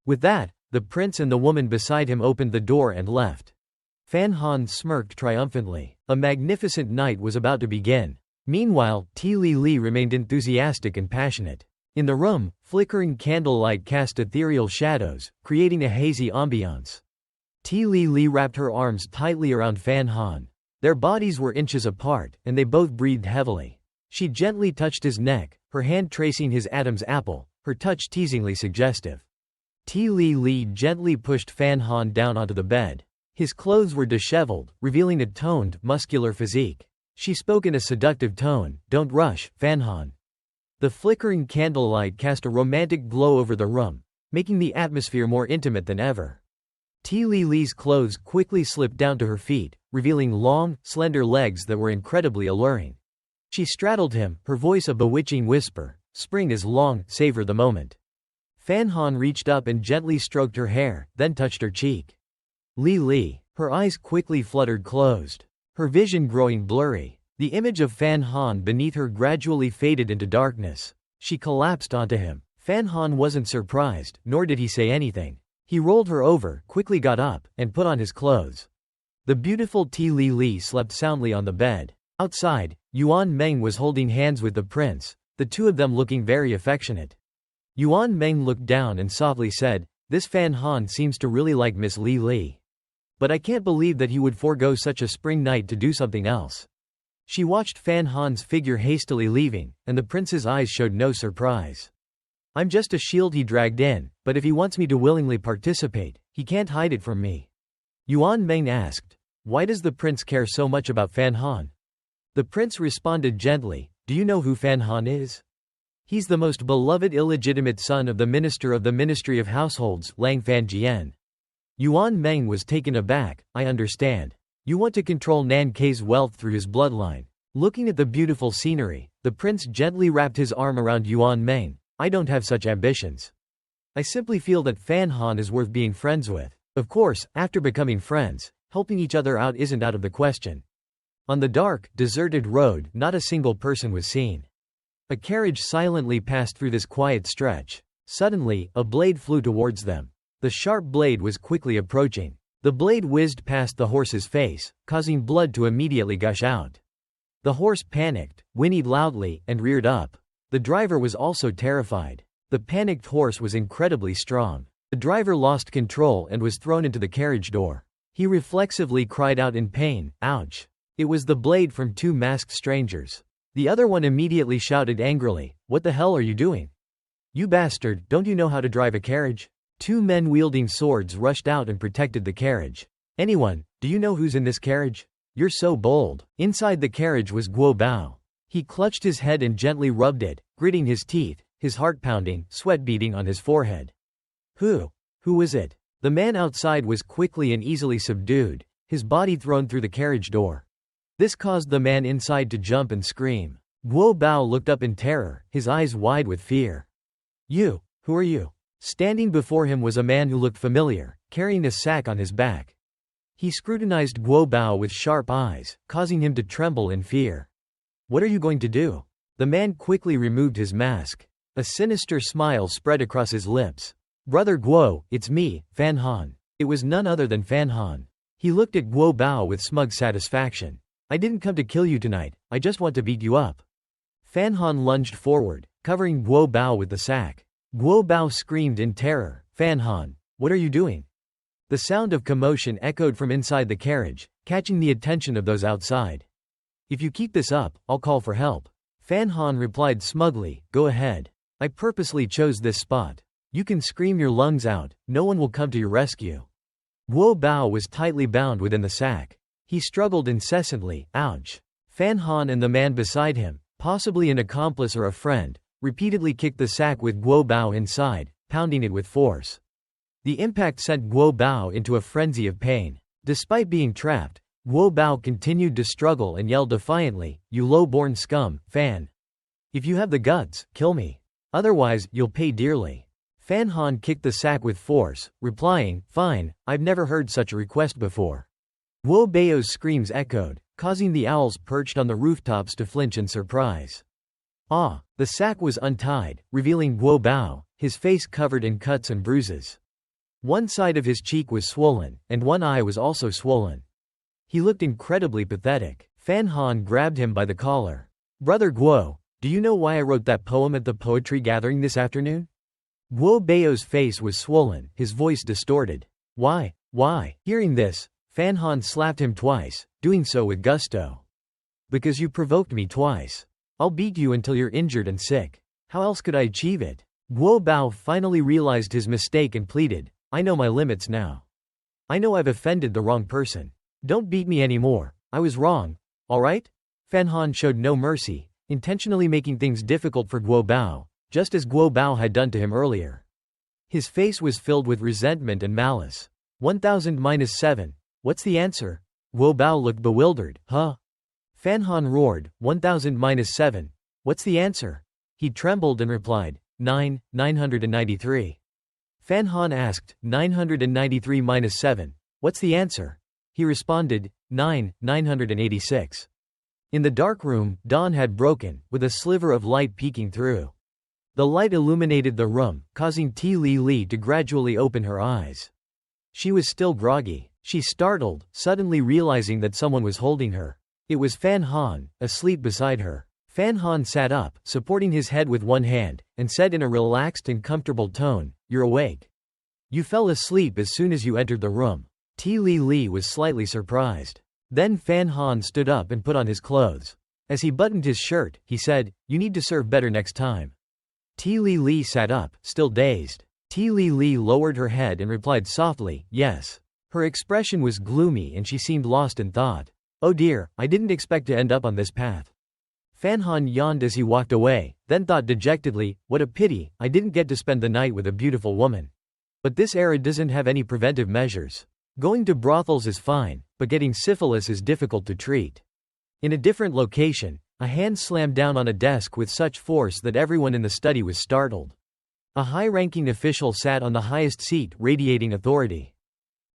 With that, the prince and the woman beside him opened the door and left. Fan Han smirked triumphantly. A magnificent night was about to begin. Meanwhile, Ti Li remained enthusiastic and passionate. In the room, flickering candlelight cast ethereal shadows, creating a hazy ambiance. Ti Li wrapped her arms tightly around Fan Han. Their bodies were inches apart, and they both breathed heavily. She gently touched his neck, her hand tracing his Adam's apple, her touch teasingly suggestive. Ti Li gently pushed Fan Han down onto the bed. His clothes were disheveled, revealing a toned, muscular physique. She spoke in a seductive tone, "Don't rush, Fan Han." The flickering candlelight cast a romantic glow over the room, making the atmosphere more intimate than ever. Ti Li's clothes quickly slipped down to her feet, revealing long, slender legs that were incredibly alluring. She straddled him, her voice a bewitching whisper, "Spring is long, savor the moment." Fan Han reached up and gently stroked her hair, then touched her cheek. Li, her eyes quickly fluttered closed, her vision growing blurry. The image of Fan Han beneath her gradually faded into darkness. She collapsed onto him. Fan Han wasn't surprised, nor did he say anything. He rolled her over, quickly got up, and put on his clothes. The beautiful Ti Li slept soundly on the bed. Outside, Yuan Meng was holding hands with the prince, the two of them looking very affectionate. Yuan Meng looked down and softly said, "This Fan Han seems to really like Miss Li. But I can't believe that he would forego such a spring night to do something else." She watched Fan Han's figure hastily leaving, and the prince's eyes showed no surprise. "I'm just a shield he dragged in, but if he wants me to willingly participate, he can't hide it from me." Yuan Meng asked, "Why does the prince care so much about Fan Han?" The prince responded gently, "Do you know who Fan Han is? He's the most beloved illegitimate son of the Minister of the Ministry of Households, Lang Fanjian." Yuan Meng was taken aback. "I understand. You want to control Nan Kei's wealth through his bloodline." Looking at the beautiful scenery, the prince gently wrapped his arm around Yuan Meng. "I don't have such ambitions. I simply feel that Fan Han is worth being friends with. Of course, after becoming friends, helping each other out isn't out of the question." On the dark, deserted road, not a single person was seen. A carriage silently passed through this quiet stretch. Suddenly, a blade flew towards them. The sharp blade was quickly approaching. The blade whizzed past the horse's face, causing blood to immediately gush out. The horse panicked, whinnied loudly, and reared up. The driver was also terrified. The panicked horse was incredibly strong. The driver lost control and was thrown into the carriage door. He reflexively cried out in pain, "Ouch!" It was the blade from two masked strangers. The other one immediately shouted angrily, "What the hell are you doing? You bastard, don't you know how to drive a carriage?" Two men wielding swords rushed out and protected the carriage. "Anyone, do you know who's in this carriage? You're so bold." Inside the carriage was Guo Bao. He clutched his head and gently rubbed it, gritting his teeth, his heart pounding, sweat beading on his forehead. Who was it?" The man outside was quickly and easily subdued, his body thrown through the carriage door. This caused the man inside to jump and scream. Guo Bao looked up in terror, his eyes wide with fear. Who are you?" Standing before him was a man who looked familiar, carrying a sack on his back. He scrutinized Guo Bao with sharp eyes, causing him to tremble in fear. "What are you going to do?" The man quickly removed his mask. A sinister smile spread across his lips. "Brother Guo, it's me, Fan Han." It was none other than Fan Han. He looked at Guo Bao with smug satisfaction. "I didn't come to kill you tonight, I just want to beat you up." Fan Han lunged forward, covering Guo Bao with the sack. Guo Bao screamed in terror, "Fan Han, what are you doing?" The sound of commotion echoed from inside the carriage, catching the attention of those outside. "If you keep this up, I'll call for help." Fan Han replied smugly, "Go ahead. I purposely chose this spot. You can scream your lungs out, no one will come to your rescue." Guo Bao was tightly bound within the sack. He struggled incessantly, "Ouch." Fan Han and the man beside him, possibly an accomplice or a friend, repeatedly kicked the sack with Guo Bao inside, pounding it with force. The impact sent Guo Bao into a frenzy of pain. Despite being trapped, Guo Bao continued to struggle and yelled defiantly, "You low-born scum, Fan. If you have the guts, kill me. Otherwise, you'll pay dearly." Fan Han kicked the sack with force, replying, "Fine, I've never heard such a request before." Guo Bao's screams echoed, causing the owls perched on the rooftops to flinch in surprise. The sack was untied, revealing Guo Bao, his face covered in cuts and bruises. One side of his cheek was swollen, and one eye was also swollen. He looked incredibly pathetic. Fan Han grabbed him by the collar. "Brother Guo, do you know why I wrote that poem at the poetry gathering this afternoon?" Guo Bao's face was swollen, his voice distorted. Why? Hearing this, Fan Han slapped him twice, doing so with gusto. "Because you provoked me twice. I'll beat you until you're injured and sick. How else could I achieve it?" Guo Bao finally realized his mistake and pleaded, "I know my limits now. I know I've offended the wrong person. Don't beat me anymore. I was wrong. Alright?" Fan Han showed no mercy, intentionally making things difficult for Guo Bao, just as Guo Bao had done to him earlier. His face was filled with resentment and malice. 1000-7. What's the answer? Guo Bao looked bewildered. Huh? Fan Han roared, 1000-7. What's the answer? He trembled and replied, 993. Fan Han asked, 993-7. What's the answer? He responded, 986. In the dark room, dawn had broken, with a sliver of light peeking through. The light illuminated the room, causing Ti Li to gradually open her eyes. She was still groggy. She startled, suddenly realizing that someone was holding her. It was Fan Han, asleep beside her. Fan Han sat up, supporting his head with one hand, and said in a relaxed and comfortable tone, "You're awake. You fell asleep as soon as you entered the room." Ti Li was slightly surprised. Then Fan Han stood up and put on his clothes. As he buttoned his shirt, he said, "You need to serve better next time." Ti Li sat up, still dazed. Ti Li lowered her head and replied softly, "Yes." Her expression was gloomy and she seemed lost in thought. "Oh dear, I didn't expect to end up on this path." Fan Han yawned as he walked away, then thought dejectedly, "What a pity, I didn't get to spend the night with a beautiful woman. But this era doesn't have any preventive measures. Going to brothels is fine, but getting syphilis is difficult to treat." In a different location, a hand slammed down on a desk with such force that everyone in the study was startled. A high-ranking official sat on the highest seat, radiating authority.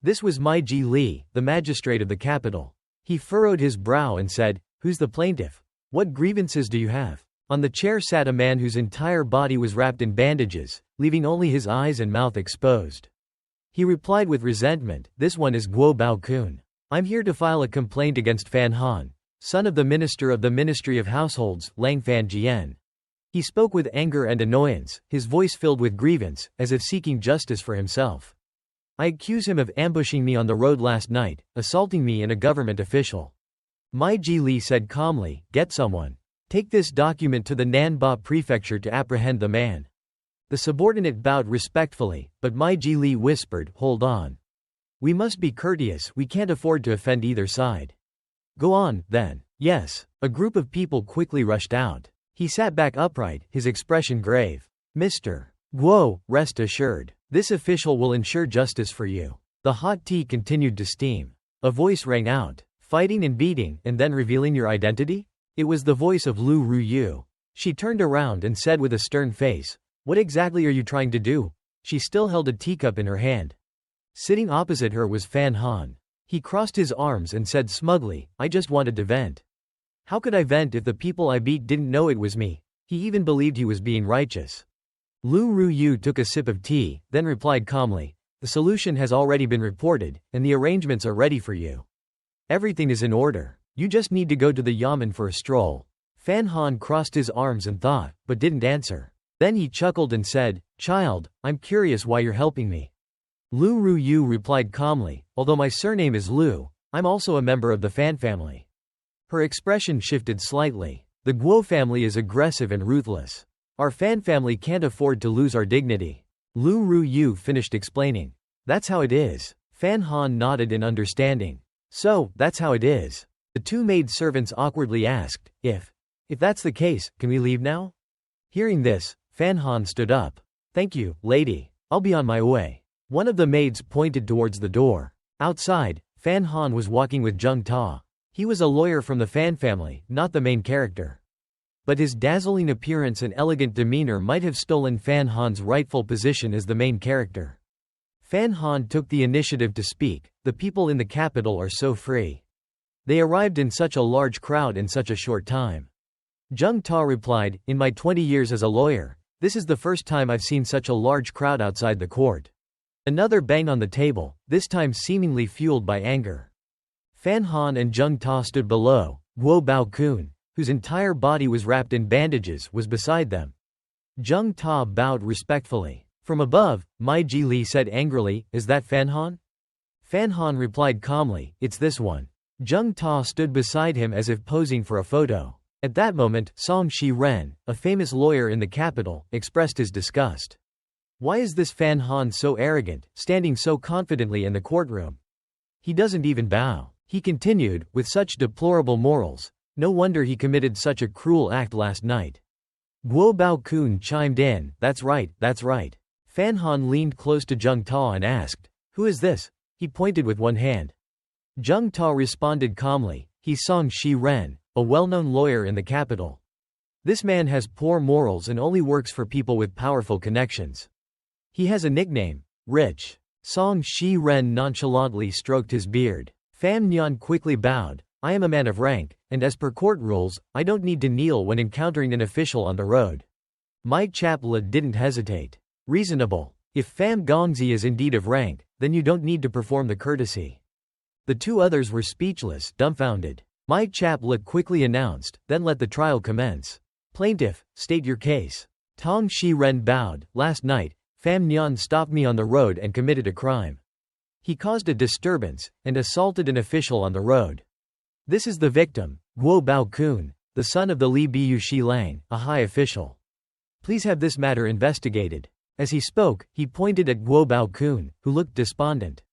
This was Mai Ji Li, the magistrate of the capital. He furrowed his brow and said, "Who's the plaintiff? What grievances do you have?" On the chair sat a man whose entire body was wrapped in bandages, leaving only his eyes and mouth exposed. He replied with resentment, "This one is Guo Bao Kun. I'm here to file a complaint against Fan Han, son of the minister of the Ministry of Households, Lang Fan Jian." He spoke with anger and annoyance, his voice filled with grievance, as if seeking justice for himself. "I accuse him of ambushing me on the road last night, assaulting me and a government official." Mai Ji Li said calmly, "Get someone. Take this document to the Nanba prefecture to apprehend the man." The subordinate bowed respectfully, but Mai Ji Li whispered, "Hold on. We must be courteous, we can't afford to offend either side." "Go on, then." "Yes." A group of people quickly rushed out. He sat back upright, his expression grave. "Mr. Guo, rest assured. This official will ensure justice for you." The hot tea continued to steam. A voice rang out, "Fighting and beating, and then revealing your identity?" It was the voice of Lu Ruyu. She turned around and said with a stern face, "What exactly are you trying to do?" She still held a teacup in her hand. Sitting opposite her was Fan Han. He crossed his arms and said smugly, "I just wanted to vent." "How could I vent if the people I beat didn't know it was me?" He even believed he was being righteous. Lu Ruyu took a sip of tea, then replied calmly, "The solution has already been reported, and the arrangements are ready for you. Everything is in order. You just need to go to the yamen for a stroll." Fan Han crossed his arms and thought, but didn't answer. Then he chuckled and said, "Child, I'm curious why you're helping me." Lu Ruyu replied calmly, "Although my surname is Lu, I'm also a member of the Fan family." Her expression shifted slightly. "The Guo family is aggressive and ruthless. Our Fan family can't afford to lose our dignity." Lu Ruyu finished explaining. "That's how it is." Fan Han nodded in understanding. "So, that's how it is." The two maid-servants awkwardly asked, If that's the case, can we leave now?" Hearing this, Fan Han stood up. "Thank you, lady. I'll be on my way." One of the maids pointed towards the door. Outside, Fan Han was walking with Zheng Ta. He was a lawyer from the Fan family, not the main character. But his dazzling appearance and elegant demeanor might have stolen Fan Han's rightful position as the main character. Fan Han took the initiative to speak. The people in the capital are so free. They arrived in such a large crowd in such a short time. Zheng Ta replied, in my 20 years as a lawyer, this is the first time I've seen such a large crowd outside the court. Another bang on the table, this time seemingly fueled by anger. Fan Han and Zheng Ta stood below. Guo Bao Kun, whose entire body was wrapped in bandages, was beside them. Zheng Ta bowed respectfully. From above, Mai Ji Li said angrily, is that Fan Han? Fan Han replied calmly, it's this one. Zheng Ta stood beside him as if posing for a photo. At that moment, Song Shi Ren, a famous lawyer in the capital, expressed his disgust. Why is this Fan Han so arrogant, standing so confidently in the courtroom? He doesn't even bow. He continued, with such deplorable morals. No wonder he committed such a cruel act last night. Guo Bao Kun chimed in, that's right, that's right. Fan Han leaned close to Zheng Ta and asked, who is this? He pointed with one hand. Zheng Ta responded calmly, he's Song Shi Ren, a well-known lawyer in the capital. This man has poor morals and only works for people with powerful connections. He has a nickname, Rich. Song Shi Ren nonchalantly stroked his beard. Pham Nhan quickly bowed. I am a man of rank, and as per court rules, I don't need to kneel when encountering an official on the road. Mai Chapla didn't hesitate. Reasonable. If Pham Gongzi is indeed of rank, then you don't need to perform the courtesy. The two others were speechless, dumbfounded. Mai Chapla quickly announced, then let the trial commence. Plaintiff, state your case. Tong Shi Ren bowed. Last night, Pham Nhan stopped me on the road and committed a crime. He caused a disturbance, and assaulted an official on the road. This is the victim, Guo Bao Kun, the son of the Li Biu Shi Lang, a high official. Please have this matter investigated. As he spoke, he pointed at Guo Bao Kun, who looked despondent.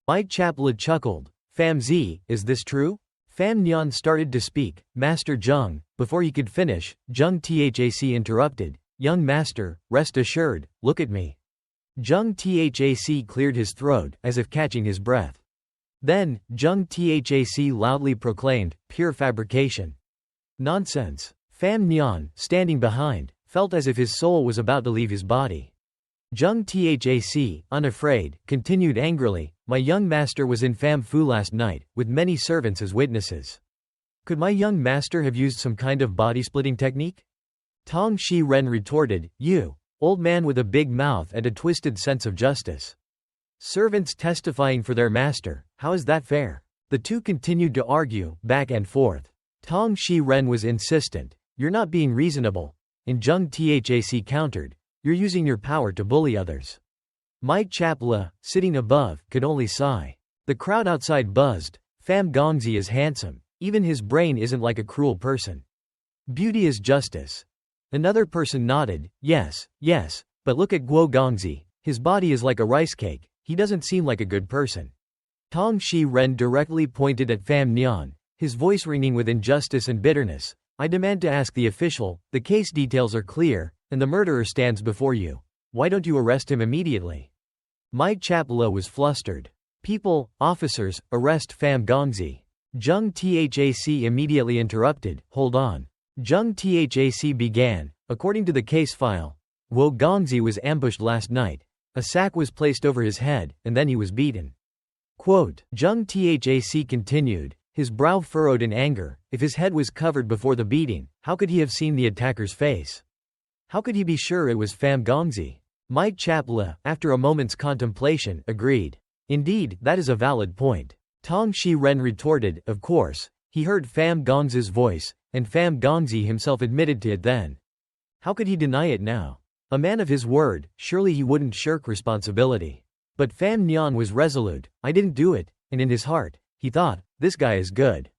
Mai Chapla chuckled. Pham Zi, is this true? Pham Nhan started to speak. Master Zheng. Before he could finish, Zheng Thac interrupted. Young master, rest assured, look at me. Zheng Thac cleared his throat, as if catching his breath. Then, Zheng Thac loudly proclaimed, pure fabrication. Nonsense. Pham Nhan, standing behind, felt as if his soul was about to leave his body. Zheng Thac, unafraid, continued angrily, my young master was in Pham Phu last night, with many servants as witnesses. Could my young master have used some kind of body-splitting technique? Tong Shi Ren retorted, you, old man with a big mouth and a twisted sense of justice. Servants testifying for their master, how is that fair? The two continued to argue, back and forth. Tong Shi Ren was insistent, you're not being reasonable. And Zheng Thac countered, you're using your power to bully others. Mai Chapla, sitting above, could only sigh. The crowd outside buzzed. Pham Gongzi is handsome. Even his brain isn't like a cruel person. Beauty is justice. Another person nodded, yes, yes, but look at Guo Gongzi. His body is like a rice cake. He doesn't seem like a good person. Tong Shi Ren directly pointed at Pham Nhan, his voice ringing with injustice and bitterness. I demand to ask the official, the case details are clear, and the murderer stands before you. Why don't you arrest him immediately? Mai Chapla was flustered. People, officers, arrest Pham Gongzi. Zheng Thac immediately interrupted, hold on. Zheng Thac began, according to the case file, Guo Gongzi was ambushed last night. A sack was placed over his head, and then he was beaten. Quote, Zheng Thac continued, his brow furrowed in anger. If his head was covered before the beating, how could he have seen the attacker's face? How could he be sure it was Pham Gongzi? Mai Chapla, after a moment's contemplation, agreed. Indeed, that is a valid point. Tong Shi Ren retorted, of course, he heard Pham Gongzi's voice, and Pham Gongzi himself admitted to it then. How could he deny it now? A man of his word, surely he wouldn't shirk responsibility. But Pham Nhan was resolute, I didn't do it, and in his heart, he thought, this guy is good.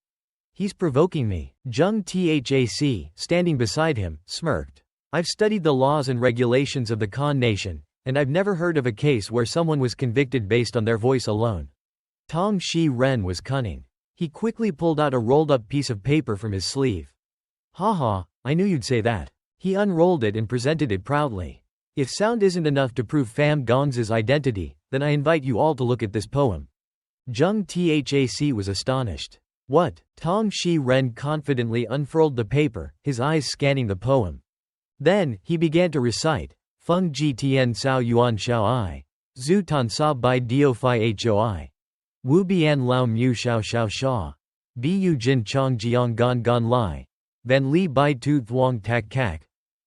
He's provoking me. Zheng Thac, standing beside him, smirked. I've studied the laws and regulations of the Khan nation, and I've never heard of a case where someone was convicted based on their voice alone. Tong Shi Ren was cunning. He quickly pulled out a rolled-up piece of paper from his sleeve. Ha, I knew you'd say that. He unrolled it and presented it proudly. If sound isn't enough to prove Pham Gongzi's identity, then I invite you all to look at this poem. Zheng Thac was astonished. What? Tong Shi Ren confidently unfurled the paper, his eyes scanning the poem. Then, he began to recite, Feng Ji Tian Sao Yuan Xiao I. Zhu Tan Sa Bai Dio Phi Hoi. Wu Bian Lao Mu Xiao Xiao Sha. Bu Jin Chong Jiang Gan Gan Lai. Van Li Bai Tu Thuong Tak Kak.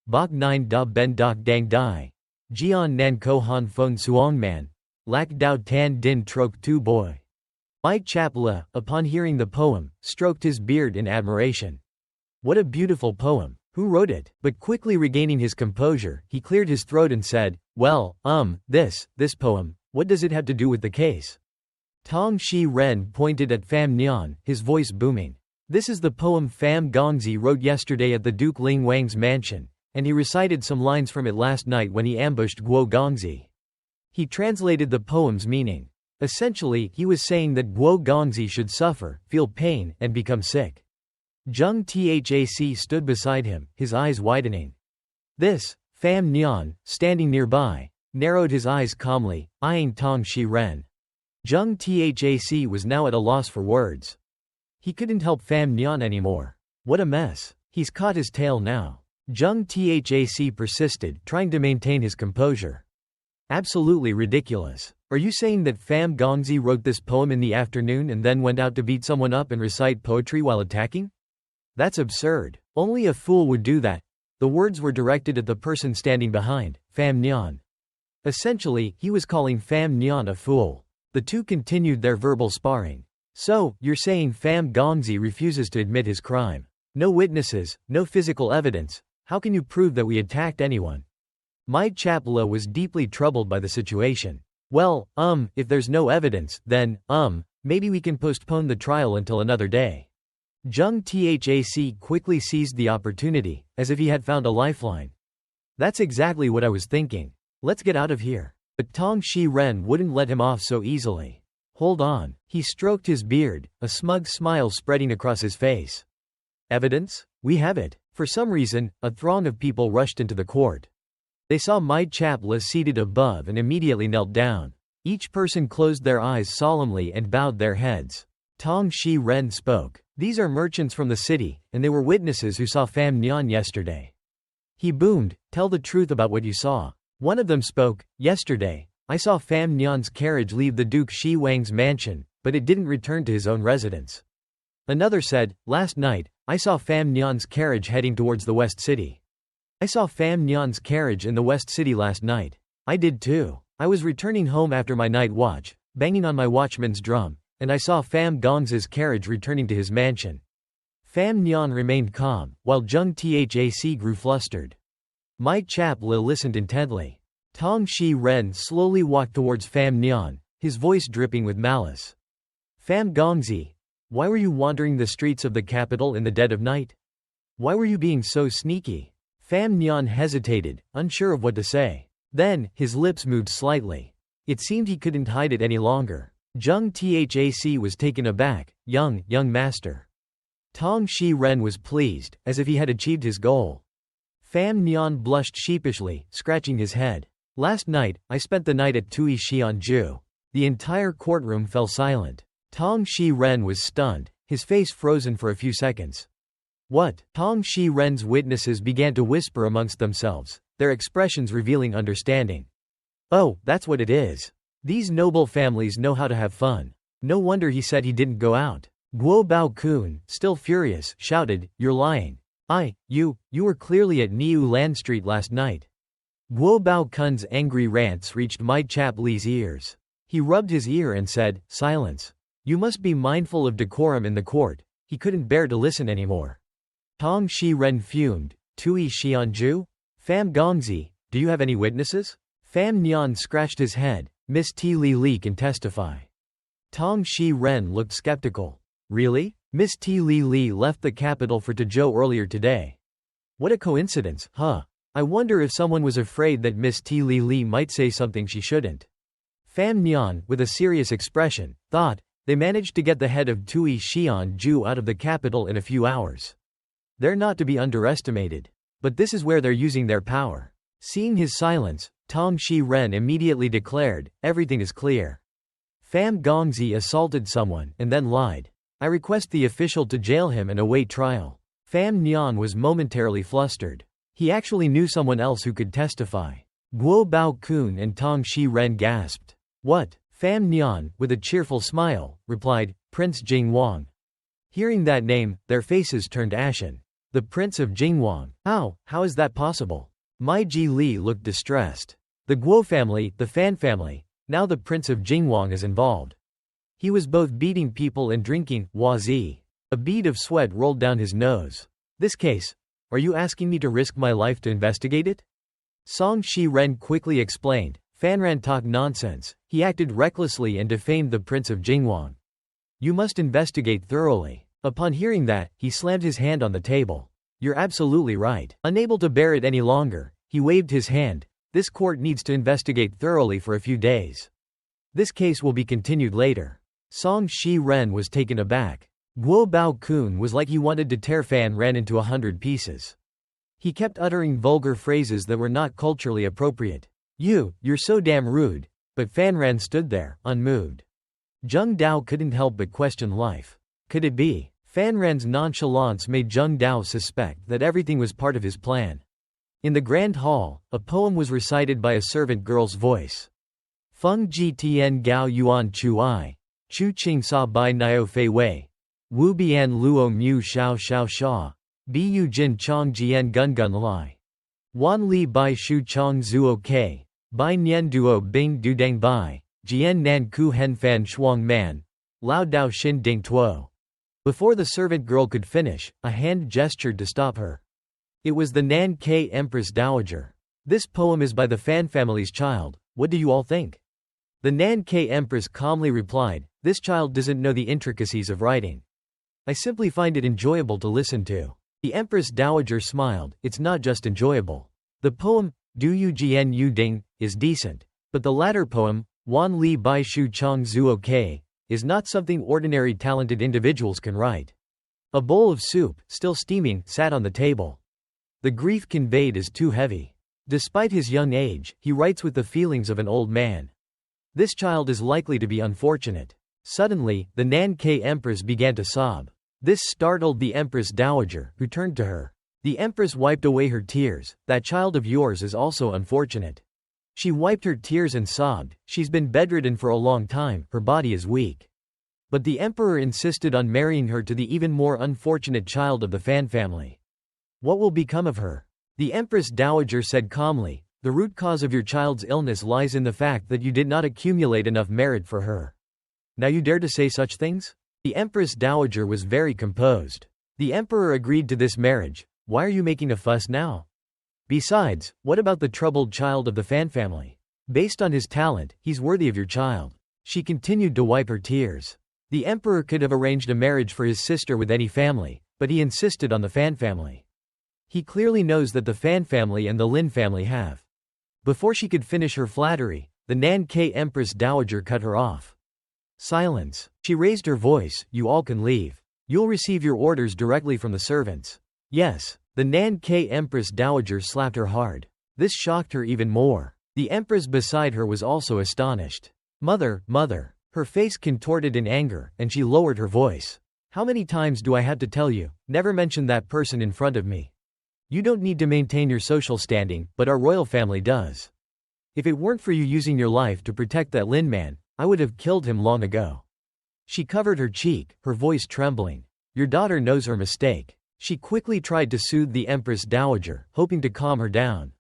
Bok 9 Da Ben Dok Dang Dai. Jian Nan Ko Han Feng Suong Man. Lak Dao Tan Din Trok Tu Boy. Mai Chap Le, upon hearing the poem, stroked his beard in admiration. What a beautiful poem. Who wrote it? But quickly regaining his composure, he cleared his throat and said, well, this poem, what does it have to do with the case? Tong Shi Ren pointed at Pham Nhan, his voice booming. This is the poem Pham Gongzi wrote yesterday at the Duke Ling Wang's mansion, and he recited some lines from it last night when he ambushed Guo Gongzi. He translated the poem's meaning. Essentially, he was saying that Guo Gongzi should suffer, feel pain, and become sick. Zheng Thac stood beside him, his eyes widening. This, Pham Nhan, standing nearby, narrowed his eyes calmly, eyeing Tong Shi Ren. Zheng Thac was now at a loss for words. He couldn't help Pham Nhan anymore. What a mess. He's caught his tail now. Zheng Thac persisted, trying to maintain his composure. Absolutely ridiculous. Are you saying that Pham Gongzi wrote this poem in the afternoon and then went out to beat someone up and recite poetry while attacking? That's absurd. Only a fool would do that. The words were directed at the person standing behind, Pham Nhan. Essentially, he was calling Pham Nhan a fool. The two continued their verbal sparring. So, you're saying Pham Gongzi refuses to admit his crime. No witnesses, no physical evidence. How can you prove that we attacked anyone? Mai Chapla was deeply troubled by the situation. Well, if there's no evidence, then, maybe we can postpone the trial until another day. Zheng Thac quickly seized the opportunity, as if he had found a lifeline. That's exactly what I was thinking. Let's get out of here. But Tong Shi Ren wouldn't let him off so easily. Hold on. He stroked his beard, a smug smile spreading across his face. Evidence? We have it. For some reason, a throng of people rushed into the court. They saw Mai Chapla seated above and immediately knelt down. Each person closed their eyes solemnly and bowed their heads. Tong Shi Ren spoke. These are merchants from the city, and they were witnesses who saw Pham Nhan yesterday. He boomed, tell the truth about what you saw. One of them spoke, yesterday, I saw Pham Nhan's carriage leave the Duke Shi Wang's mansion, but it didn't return to his own residence. Another said, last night, I saw Pham Nhan's carriage heading towards the West City. I saw Pham Nhan's carriage in the West City last night. I did too. I was returning home after my night watch, banging on my watchman's drum, and I saw Pham Gongzi's carriage returning to his mansion. Pham Nhan remained calm, while Zheng Thac grew flustered. Mai Chapla listened intently. Tong Shi Ren slowly walked towards Pham Nhan, his voice dripping with malice. Pham Gongzi, why were you wandering the streets of the capital in the dead of night? Why were you being so sneaky? Pham Nhan hesitated, unsure of what to say. Then, his lips moved slightly. It seemed he couldn't hide it any longer. Zheng Thac was taken aback. Young master. Tong Shi Ren was pleased, as if he had achieved his goal. Pham Nhan blushed sheepishly, scratching his head. Last night, I spent the night at Tui Xianju. The entire courtroom fell silent. Tong Shi Ren was stunned, his face frozen for a few seconds. What? Tong Shi Ren's witnesses began to whisper amongst themselves, their expressions revealing understanding. Oh, that's what it is. These noble families know how to have fun. No wonder he said he didn't go out. Guo Bao Kun, still furious, shouted, you're lying. You were clearly at Niu Land Street last night. Guo Bao Kun's angry rants reached Mai Chapli's ears. He rubbed his ear and said, silence. You must be mindful of decorum in the court. He couldn't bear to listen anymore. Tong Shi Ren fumed. Tui Xianju? Pham Gongzi, do you have any witnesses? Pham Nhan scratched his head. Miss T. Li can testify. Tong Shi Ren looked skeptical. Really? Miss T. Li left the capital for Tezhou earlier today. What a coincidence, huh? I wonder if someone was afraid that Miss T. Li might say something she shouldn't. Pham Nhan, with a serious expression, thought, they managed to get the head of Tui Xianju out of the capital in a few hours. They're not to be underestimated. But this is where they're using their power. Seeing his silence, Tong Shi Ren immediately declared, everything is clear. Pham Gongzi assaulted someone and then lied. I request the official to jail him and await trial. Fan Nian was momentarily flustered. He actually knew someone else who could testify. Guo Bao Kun and Tong Shi Ren gasped. What? Fan Nian, with a cheerful smile, replied, Prince Jingwang. Hearing that name, their faces turned ashen. The Prince of Jingwang. How is that possible? Mai Ji Li looked distressed. The Guo family, the Fan family, now the Prince of Jingwang is involved. He was both beating people and drinking, Wazi. A bead of sweat rolled down his nose. This case, are you asking me to risk my life to investigate it? Song Shi Ren quickly explained, Fanran talked nonsense, he acted recklessly and defamed the Prince of Jingwang. You must investigate thoroughly. Upon hearing that, he slammed his hand on the table. You're absolutely right. Unable to bear it any longer, he waved his hand. This court needs to investigate thoroughly for a few days. This case will be continued later. Song Shi Ren was taken aback. Guo Bao Kun was like he wanted to tear Fan Ran into 100 pieces. He kept uttering vulgar phrases that were not culturally appropriate. You're so damn rude. But Fan Ran stood there, unmoved. Zheng Dao couldn't help but question life. Could it be? Fan Ran's nonchalance made Zheng Dao suspect that everything was part of his plan. In the grand hall, a poem was recited by a servant girl's voice. Feng Ji Tian Gao Yuan Chu I. Chu Qing Sa Bai Nio Fei Wei. Wu Bian Luo Mu Xiao Xiao Sha. Bu Jin Chong Jian Gun Gun Lai. Wan Li Bai Shu Chong Zuo K. Bai Nian Duo Bing Du Deng Bai. Jian Nan Ku Hen Fan Shuang Man. Lao Dao Xin Ding Tuo. Before the servant girl could finish, a hand gestured to stop her. It was the Nan K Empress Dowager. This poem is by the Fan family's child, what do you all think? The Nan K Empress calmly replied, this child doesn't know the intricacies of writing. I simply find it enjoyable to listen to. The Empress Dowager smiled, it's not just enjoyable. The poem, Du Yu Jian Yu Ding, is decent. But the latter poem, Wan Li Bai Shu Chong Zuo K, is not something ordinary talented individuals can write. A bowl of soup, still steaming, sat on the table. The grief conveyed is too heavy. Despite his young age, he writes with the feelings of an old man. This child is likely to be unfortunate. Suddenly, the Nan K Empress began to sob. This startled the Empress Dowager, who turned to her. The Empress wiped away her tears. That child of yours is also unfortunate. She wiped her tears and sobbed. She's been bedridden for a long time, her body is weak. But the Emperor insisted on marrying her to the even more unfortunate child of the Fan family. What will become of her? The Empress Dowager said calmly, the root cause of your child's illness lies in the fact that you did not accumulate enough merit for her. Now you dare to say such things? The Empress Dowager was very composed. The Emperor agreed to this marriage. Why are you making a fuss now? Besides, what about the troubled child of the Fan family? Based on his talent, he's worthy of your child. She continued to wipe her tears. The Emperor could have arranged a marriage for his sister with any family, but he insisted on the Fan family. He clearly knows that the Fan family and the Lin family have. Before she could finish her flattery, the Nan K Empress Dowager cut her off. Silence. She raised her voice, you all can leave. You'll receive your orders directly from the servants. Yes. The Nan K Empress Dowager slapped her hard. This shocked her even more. The Empress beside her was also astonished. Mother, mother. Her face contorted in anger, and she lowered her voice. How many times do I have to tell you, never mention that person in front of me? You don't need to maintain your social standing, but our royal family does. If it weren't for you using your life to protect that Lin man, I would have killed him long ago. She covered her cheek, her voice trembling. Your daughter knows her mistake. She quickly tried to soothe the Empress Dowager, hoping to calm her down.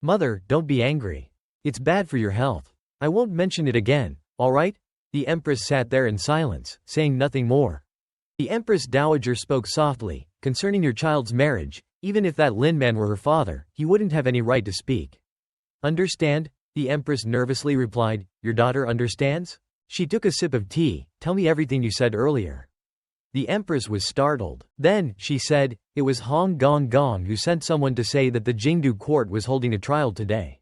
Mother, don't be angry. It's bad for your health. I won't mention it again, all right? The Empress sat there in silence, saying nothing more. The Empress Dowager spoke softly, concerning your child's marriage, even if that Lin man were her father, he wouldn't have any right to speak. Understand? The Empress nervously replied, your daughter understands? She took a sip of tea, tell me everything you said earlier. The Empress was startled. Then, she said, it was Hong Gong Gong who sent someone to say that the Jingdu court was holding a trial today.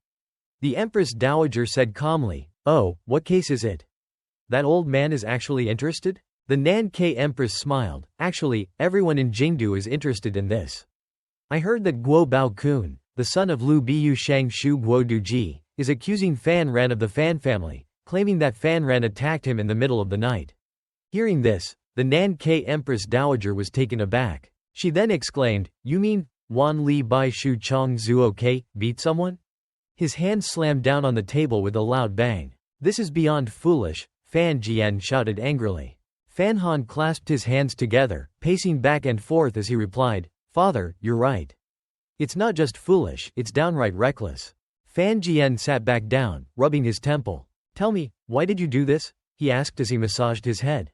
The Empress Dowager said calmly, oh, what case is it? That old man is actually interested? The Nan K Empress smiled, actually, everyone in Jingdu is interested in this. I heard that Guo Bao Kun, the son of Lu Biyu Shang Shu Guo Duji, is accusing Fan Ran of the Fan family, claiming that Fan Ran attacked him in the middle of the night. Hearing this, The Nankai Empress Dowager was taken aback. She then exclaimed, "You mean, Wan Li Bai Shu Chong Zuo K, beat someone?" His hand slammed down on the table with a loud bang. "This is beyond foolish," Fan Jian shouted angrily. Fan Han clasped his hands together, pacing back and forth as he replied, "Father, you're right. It's not just foolish, it's downright reckless." Fan Jian sat back down, rubbing his temple. "Tell me, why did you do this?" he asked as he massaged his head.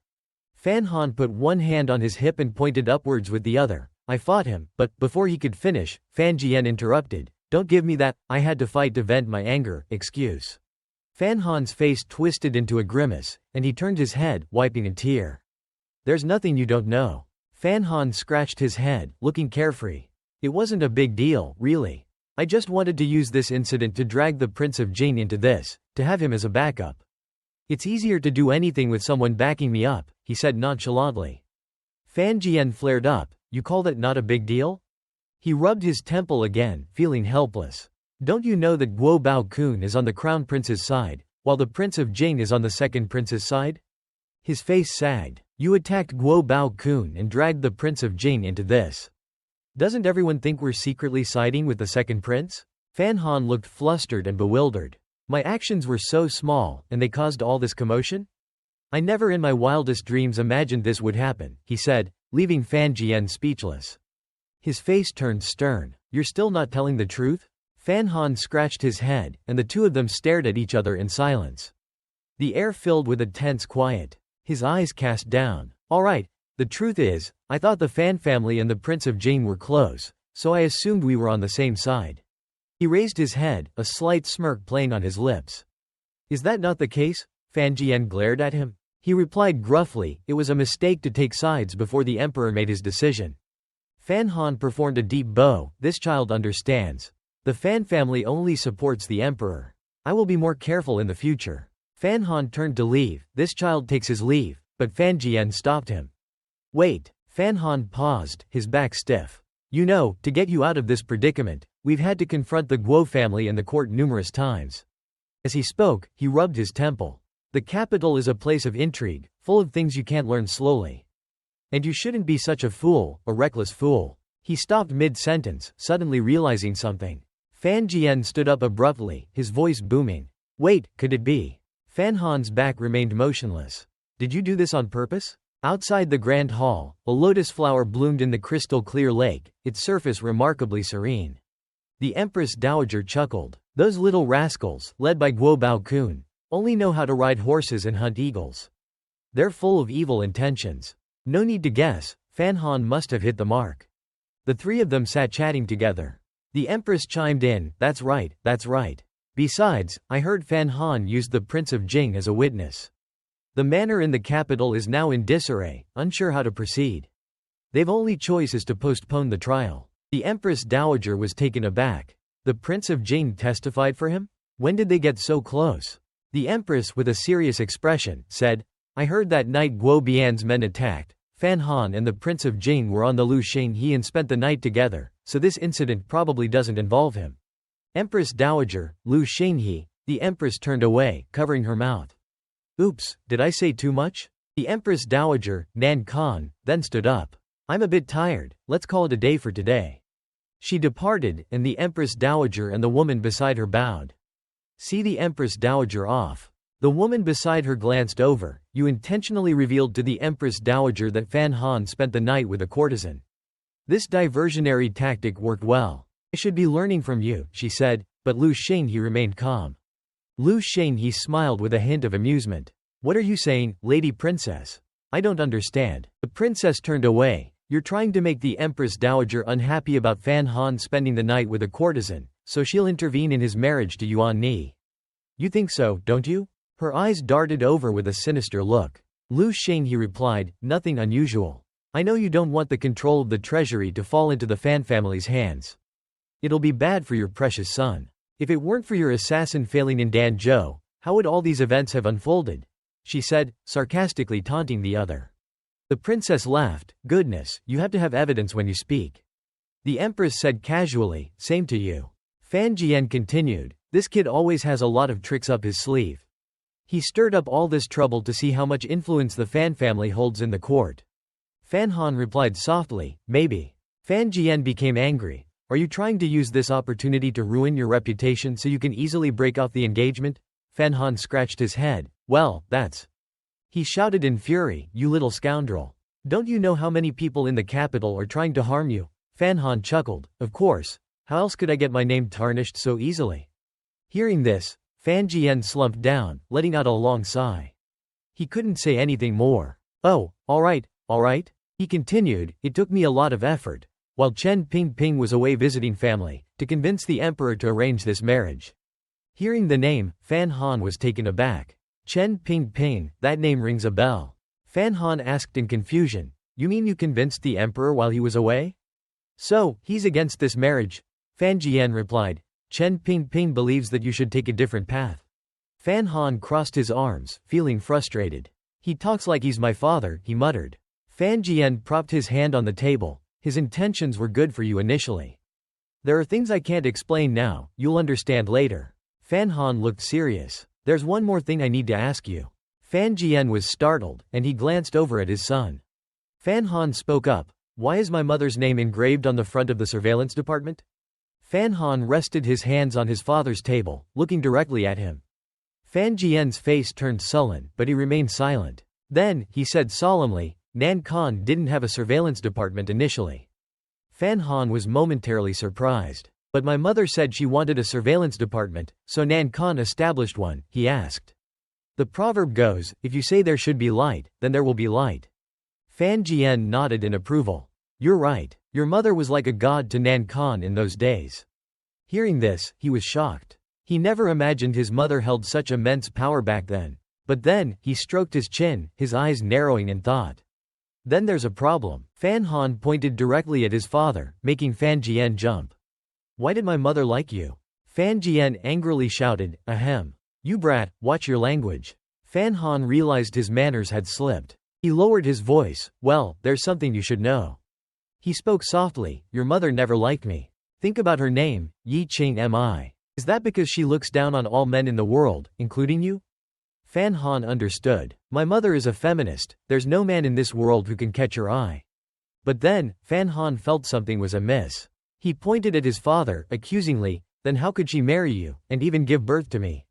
Fan Han put one hand on his hip and pointed upwards with the other. "I fought him, but," before he could finish, Fan Jian interrupted. "Don't give me that, I had to fight to vent my anger, excuse." Fan Han's face twisted into a grimace, and he turned his head, wiping a tear. "There's nothing you don't know." Fan Han scratched his head, looking carefree. "It wasn't a big deal, really. I just wanted to use this incident to drag the Prince of Jing into this, to have him as a backup. It's easier to do anything with someone backing me up," he said nonchalantly. Fan Jian flared up. "You call that not a big deal?" He rubbed his temple again, feeling helpless. "Don't you know that Guo Bao Kun is on the Crown Prince's side, while the Prince of Jing is on the Second Prince's side?" His face sagged. "You attacked Guo Bao Kun and dragged the Prince of Jing into this. Doesn't everyone think we're secretly siding with the Second Prince?" Fan Han looked flustered and bewildered. "My actions were so small, and they caused all this commotion? I never in my wildest dreams imagined this would happen," he said, leaving Fan Jian speechless. His face turned stern. "You're still not telling the truth?" Fan Han scratched his head, and the two of them stared at each other in silence. The air filled with a tense quiet. His eyes cast down. "All right, the truth is, I thought the Fan family and the Prince of Jing were close, so I assumed we were on the same side." He raised his head, a slight smirk playing on his lips. "Is that not the case?" Fan Jian glared at him. He replied gruffly, "It was a mistake to take sides before the emperor made his decision." Fan Han performed a deep bow. "This child understands. The Fan family only supports the emperor. I will be more careful in the future." Fan Han turned to leave. "This child takes his leave," but Fan Jian stopped him. "Wait." Fan Han paused, his back stiff. "You know, to get you out of this predicament, we've had to confront the Guo family and the court numerous times." As he spoke, he rubbed his temple. "The capital is a place of intrigue, full of things you can't learn slowly. And you shouldn't be such a fool, a reckless fool." He stopped mid-sentence, suddenly realizing something. Fan Jian stood up abruptly, his voice booming. "Wait, could it be?" Fan Han's back remained motionless. "Did you do this on purpose?" Outside the grand hall, a lotus flower bloomed in the crystal-clear lake, its surface remarkably serene. The Empress Dowager chuckled. "Those little rascals, led by Guo Bao Kun, only know how to ride horses and hunt eagles. They're full of evil intentions." No need to guess, Fan Han must have hit the mark. The three of them sat chatting together. The Empress chimed in, "That's right, that's right. Besides, I heard Fan Han used the Prince of Jing as a witness. The manor in the capital is now in disarray, unsure how to proceed. They've only choice is to postpone the trial." The Empress Dowager was taken aback. "The Prince of Jing testified for him? When did they get so close?" The Empress, with a serious expression, said, "I heard that night Guo Bian's men attacked. Fan Han and the Prince of Jing were on the Lu Shenhe and spent the night together, so this incident probably doesn't involve him." Empress Dowager, Lu Shenhe. The Empress turned away, covering her mouth. "Oops, did I say too much?" The Empress Dowager, Nan Kan, then stood up. "I'm a bit tired, let's call it a day for today." She departed, and the Empress Dowager and the woman beside her bowed. "See the Empress Dowager off." The woman beside her glanced over. "You intentionally revealed to the Empress Dowager that Fan Han spent the night with a courtesan. This diversionary tactic worked well. I should be learning from you," she said, but Lu Shenhe remained calm. Lu Shenhe smiled with a hint of amusement. "What are you saying, Lady Princess? I don't understand." The princess turned away. "You're trying to make the Empress Dowager unhappy about Fan Han spending the night with a courtesan, so she'll intervene in his marriage to Yuan Ni. You think so, don't you?" Her eyes darted over with a sinister look. Lu Shenhe replied, "Nothing unusual. I know you don't want the control of the treasury to fall into the Fan family's hands. It'll be bad for your precious son. If it weren't for your assassin failing in Danzhou, how would all these events have unfolded?" she said, sarcastically taunting the other. The princess laughed. "Goodness, you have to have evidence when you speak." The Empress said casually, "Same to you." Fan Jian continued, "This kid always has a lot of tricks up his sleeve." He stirred up all this trouble to see how much influence the Fan family holds in the court. Fan Han replied softly, maybe. Fan Jian became angry. Are you trying to use this opportunity to ruin your reputation so you can easily break off the engagement? Fan Han scratched his head. Well, that's... He shouted in fury, you little scoundrel. Don't you know how many people in the capital are trying to harm you? Fan Han chuckled. Of course. How else could I get my name tarnished so easily? Hearing this, Fan Jian slumped down, letting out a long sigh. He couldn't say anything more. Oh, all right. He continued, it took me a lot of effort, while Chen Pingping was away visiting family, to convince the emperor to arrange this marriage. Hearing the name, Fan Han was taken aback. Chen Pingping, that name rings a bell. Fan Han asked in confusion, you mean you convinced the emperor while he was away? So, he's against this marriage? Fan Jian replied, Chen Pingping believes that you should take a different path. Fan Han crossed his arms, feeling frustrated. He talks like he's my father, he muttered. Fan Jian propped his hand on the table. His intentions were good for you initially. There are things I can't explain now, you'll understand later. Fan Han looked serious. There's one more thing I need to ask you. Fan Jian was startled, and he glanced over at his son. Fan Han spoke up, why is my mother's name engraved on the front of the surveillance department? Fan Han rested his hands on his father's table, looking directly at him. Fan Jian's face turned sullen, but he remained silent. Then, he said solemnly, Nankan didn't have a surveillance department initially. Fan Han was momentarily surprised. But my mother said she wanted a surveillance department, so Nankan established one, he asked. The proverb goes, if you say there should be light, then there will be light. Fan Jian nodded in approval. You're right, your mother was like a god to Nankan in those days. Hearing this, he was shocked. He never imagined his mother held such immense power back then. But then, he stroked his chin, his eyes narrowing in thought. Then there's a problem. Fan Han pointed directly at his father, making Fan Jian jump. Why did my mother like you? Fan Jian angrily shouted, ahem. You brat, watch your language. Fan Han realized his manners had slipped. He lowered his voice, well, there's something you should know. He spoke softly, your mother never liked me. Think about her name, Yi Ching Mi. Is that because she looks down on all men in the world, including you? Fan Han understood. My mother is a feminist, there's no man in this world who can catch her eye. But then, Fan Han felt something was amiss. He pointed at his father, accusingly, then how could she marry you, and even give birth to me?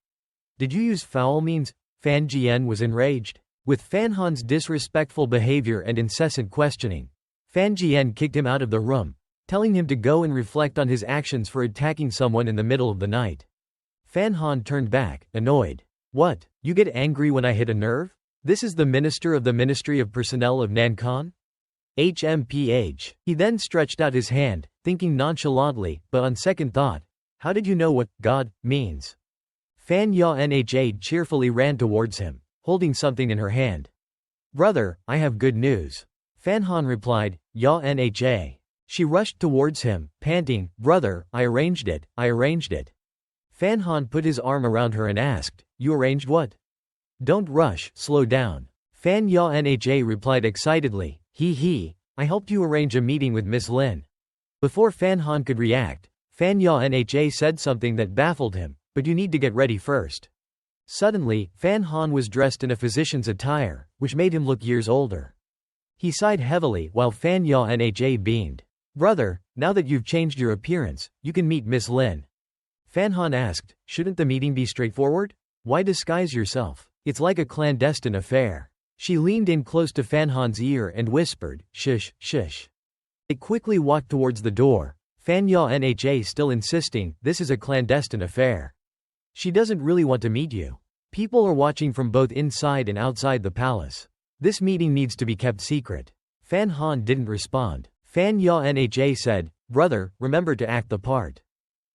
Did you use foul means? Fan Jian was enraged. With Fan Han's disrespectful behavior and incessant questioning, Fan Jian kicked him out of the room, telling him to go and reflect on his actions for attacking someone in the middle of the night. Fan Han turned back, annoyed. What, you get angry when I hit a nerve? This is the minister of the Ministry of Personnel of Nankan? HMPH. He then stretched out his hand, thinking nonchalantly, but on second thought, how did you know what God means? Fan Ya Nha cheerfully ran towards him, holding something in her hand. Brother, I have good news. Fan Han replied, Ya Nha. She rushed towards him, panting, brother, I arranged it. Fan Han put his arm around her and asked, you arranged what? Don't rush, slow down. Fan Ya Nha replied excitedly, I helped you arrange a meeting with Miss Lin. Before Fan Han could react, Fan Ya Nha said something that baffled him, but you need to get ready first. Suddenly, Fan Han was dressed in a physician's attire, which made him look years older. He sighed heavily while Fan Ya Nha beamed. Brother, now that you've changed your appearance, you can meet Miss Lin. Fan Han asked, shouldn't the meeting be straightforward? Why disguise yourself? It's like a clandestine affair. She leaned in close to Fan Han's ear and whispered, shush. They quickly walked towards the door, Fan Ya Nha still insisting, this is a clandestine affair. She doesn't really want to meet you. People are watching from both inside and outside the palace. This meeting needs to be kept secret. Fan Han didn't respond. Fan Ya Nha said, brother, remember to act the part.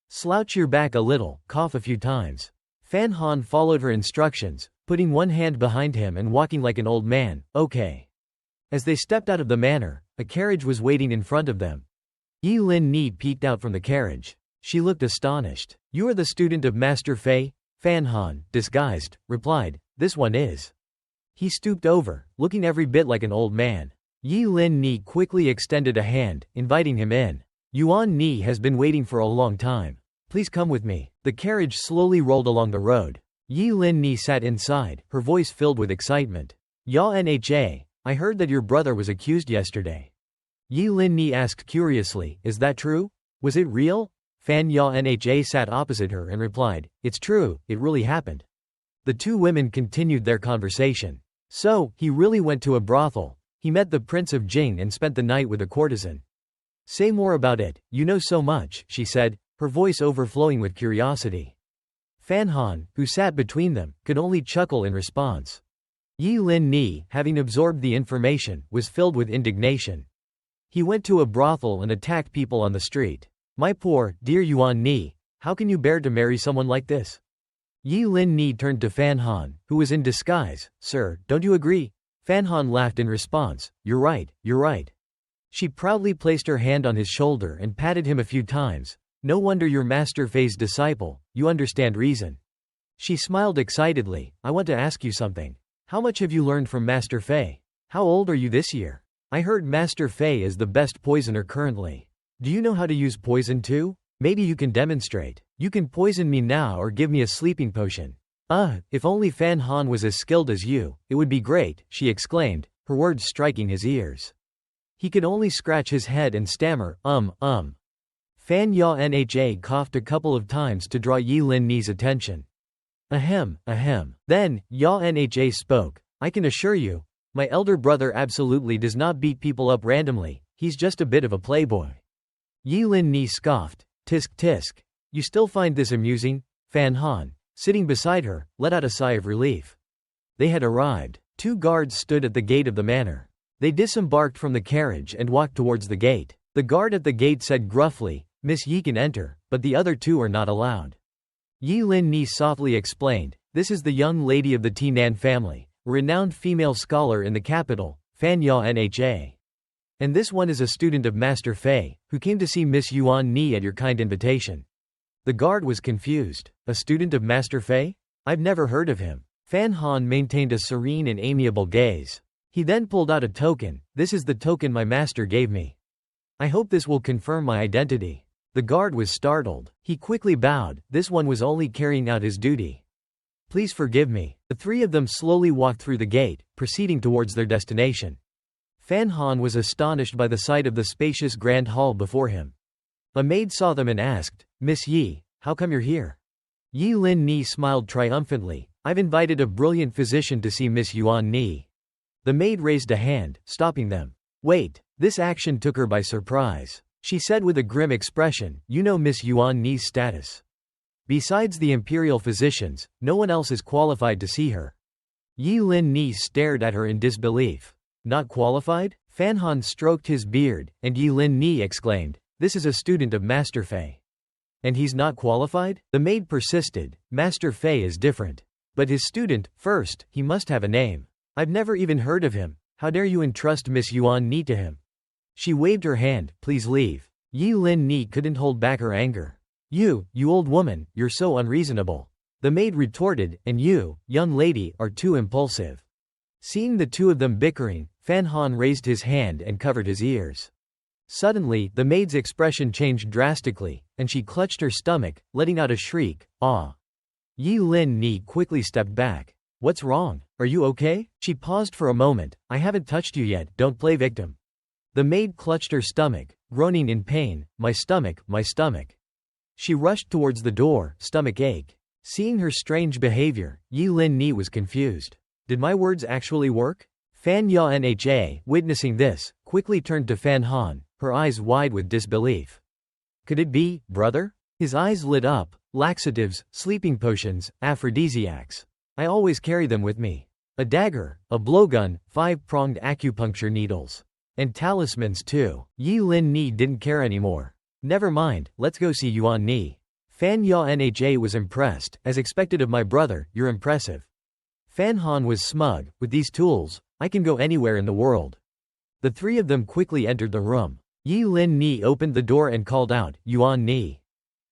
Slouch your back a little, cough a few times. Fan Han followed her instructions, putting one hand behind him and walking like an old man, okay. As they stepped out of the manor, a carriage was waiting in front of them. Yi Lin Ni peeked out from the carriage. She looked astonished. You are the student of Master Fei? Fan Han, disguised, replied, this one is. He stooped over, looking every bit like an old man. Yi Lin Ni quickly extended a hand, inviting him in. Yuan Ni has been waiting for a long time. Please come with me. The carriage slowly rolled along the road. Yi Lin Ni sat inside, her voice filled with excitement. Ya Nha, I heard that your brother was accused yesterday. Yi Lin Ni asked curiously, is that true? Was it real? Fan Ya Nha sat opposite her and replied, it's true, it really happened. The two women continued their conversation. So, he really went to a brothel. He met the Prince of Jing and spent the night with a courtesan. Say more about it, you know so much, she said, her voice overflowing with curiosity. Fan Han, who sat between them, could only chuckle in response. Yi Lin Ni, having absorbed the information, was filled with indignation. He went to a brothel and attacked people on the street. My poor, dear Yuan Ni, how can you bear to marry someone like this? Yi Lin Ni turned to Fan Han, who was in disguise. Sir, don't you agree? Fan Han laughed in response. You're right, you're right. She proudly placed her hand on his shoulder and patted him a few times. No wonder you're Master Fei's disciple, you understand reason. She smiled excitedly. I want to ask you something. How much have you learned from Master Fei? How old are you this year? I heard Master Fei is the best poisoner currently. Do you know how to use poison too? Maybe you can demonstrate. You can poison me now or give me a sleeping potion. If only Fan Han was as skilled as you, it would be great, she exclaimed, her words striking his ears. He could only scratch his head and stammer, Fan Ya Nha coughed a couple of times to draw Yi Lin Ni's attention. Ahem. Then, Ya Nha spoke. I can assure you, my elder brother absolutely does not beat people up randomly, he's just a bit of a playboy. Yi Lin Ni scoffed. Tisk tisk. You still find this amusing? Fan Han, sitting beside her, let out a sigh of relief. They had arrived. 2 guards stood at the gate of the manor. They disembarked from the carriage and walked towards the gate. The guard at the gate said gruffly, Miss Yi can enter, but the other 2 are not allowed. Yi Lin Ni softly explained, this is the young lady of the Tinan family, a renowned female scholar in the capital, Fan Ya Nha. And this one is a student of Master Fei, who came to see Miss Yuan Ni at your kind invitation. The guard was confused. A student of Master Fei? I've never heard of him. Fan Han maintained a serene and amiable gaze. He then pulled out a token. This is the token my master gave me. I hope this will confirm my identity. The guard was startled. He quickly bowed. This one was only carrying out his duty. Please forgive me. The 3 of them slowly walked through the gate, proceeding towards their destination. Fan Han was astonished by the sight of the spacious grand hall before him. A maid saw them and asked, Miss Yi, how come you're here? Yi Lin Ni smiled triumphantly. I've invited a brilliant physician to see Miss Yuan Ni. The maid raised a hand, stopping them. Wait, this action took her by surprise. She said with a grim expression, you know Miss Yuan Ni's status. Besides the imperial physicians, no one else is qualified to see her. Yi Lin Ni stared at her in disbelief. Not qualified? Fan Han stroked his beard, and Yi Lin Ni exclaimed, this is a student of Master Fei. And he's not qualified? The maid persisted, Master Fei is different. But his student, first, he must have a name. I've never even heard of him, how dare you entrust Miss Yuan Ni to him? She waved her hand, please leave. Yi Lin Ni couldn't hold back her anger. You old woman, you're so unreasonable. The maid retorted, and you, young lady, are too impulsive. Seeing the 2 of them bickering, Fan Han raised his hand and covered his ears. Suddenly, the maid's expression changed drastically, and she clutched her stomach, letting out a shriek, ah. Yi Lin Ni quickly stepped back. What's wrong? Are you okay? She paused for a moment. I haven't touched you yet, don't play victim. The maid clutched her stomach, groaning in pain, my stomach, my stomach. She rushed towards the door, stomach ache. Seeing her strange behavior, Yi Lin Ni was confused. Did my words actually work? Fan Ya Nha, witnessing this, quickly turned to Fan Han, her eyes wide with disbelief. Could it be, brother? His eyes lit up. Laxatives, sleeping potions, aphrodisiacs. I always carry them with me. A dagger, a blowgun, 5-pronged acupuncture needles. And talismans too. Yi Lin Ni didn't care anymore. Never mind, let's go see Yuan Ni. Fan Ya Nha was impressed. As expected of my brother, you're impressive. Fan Han was smug. With these tools, I can go anywhere in the world. The 3 of them quickly entered the room. Yi Lin Ni opened the door and called out, Yuan Ni.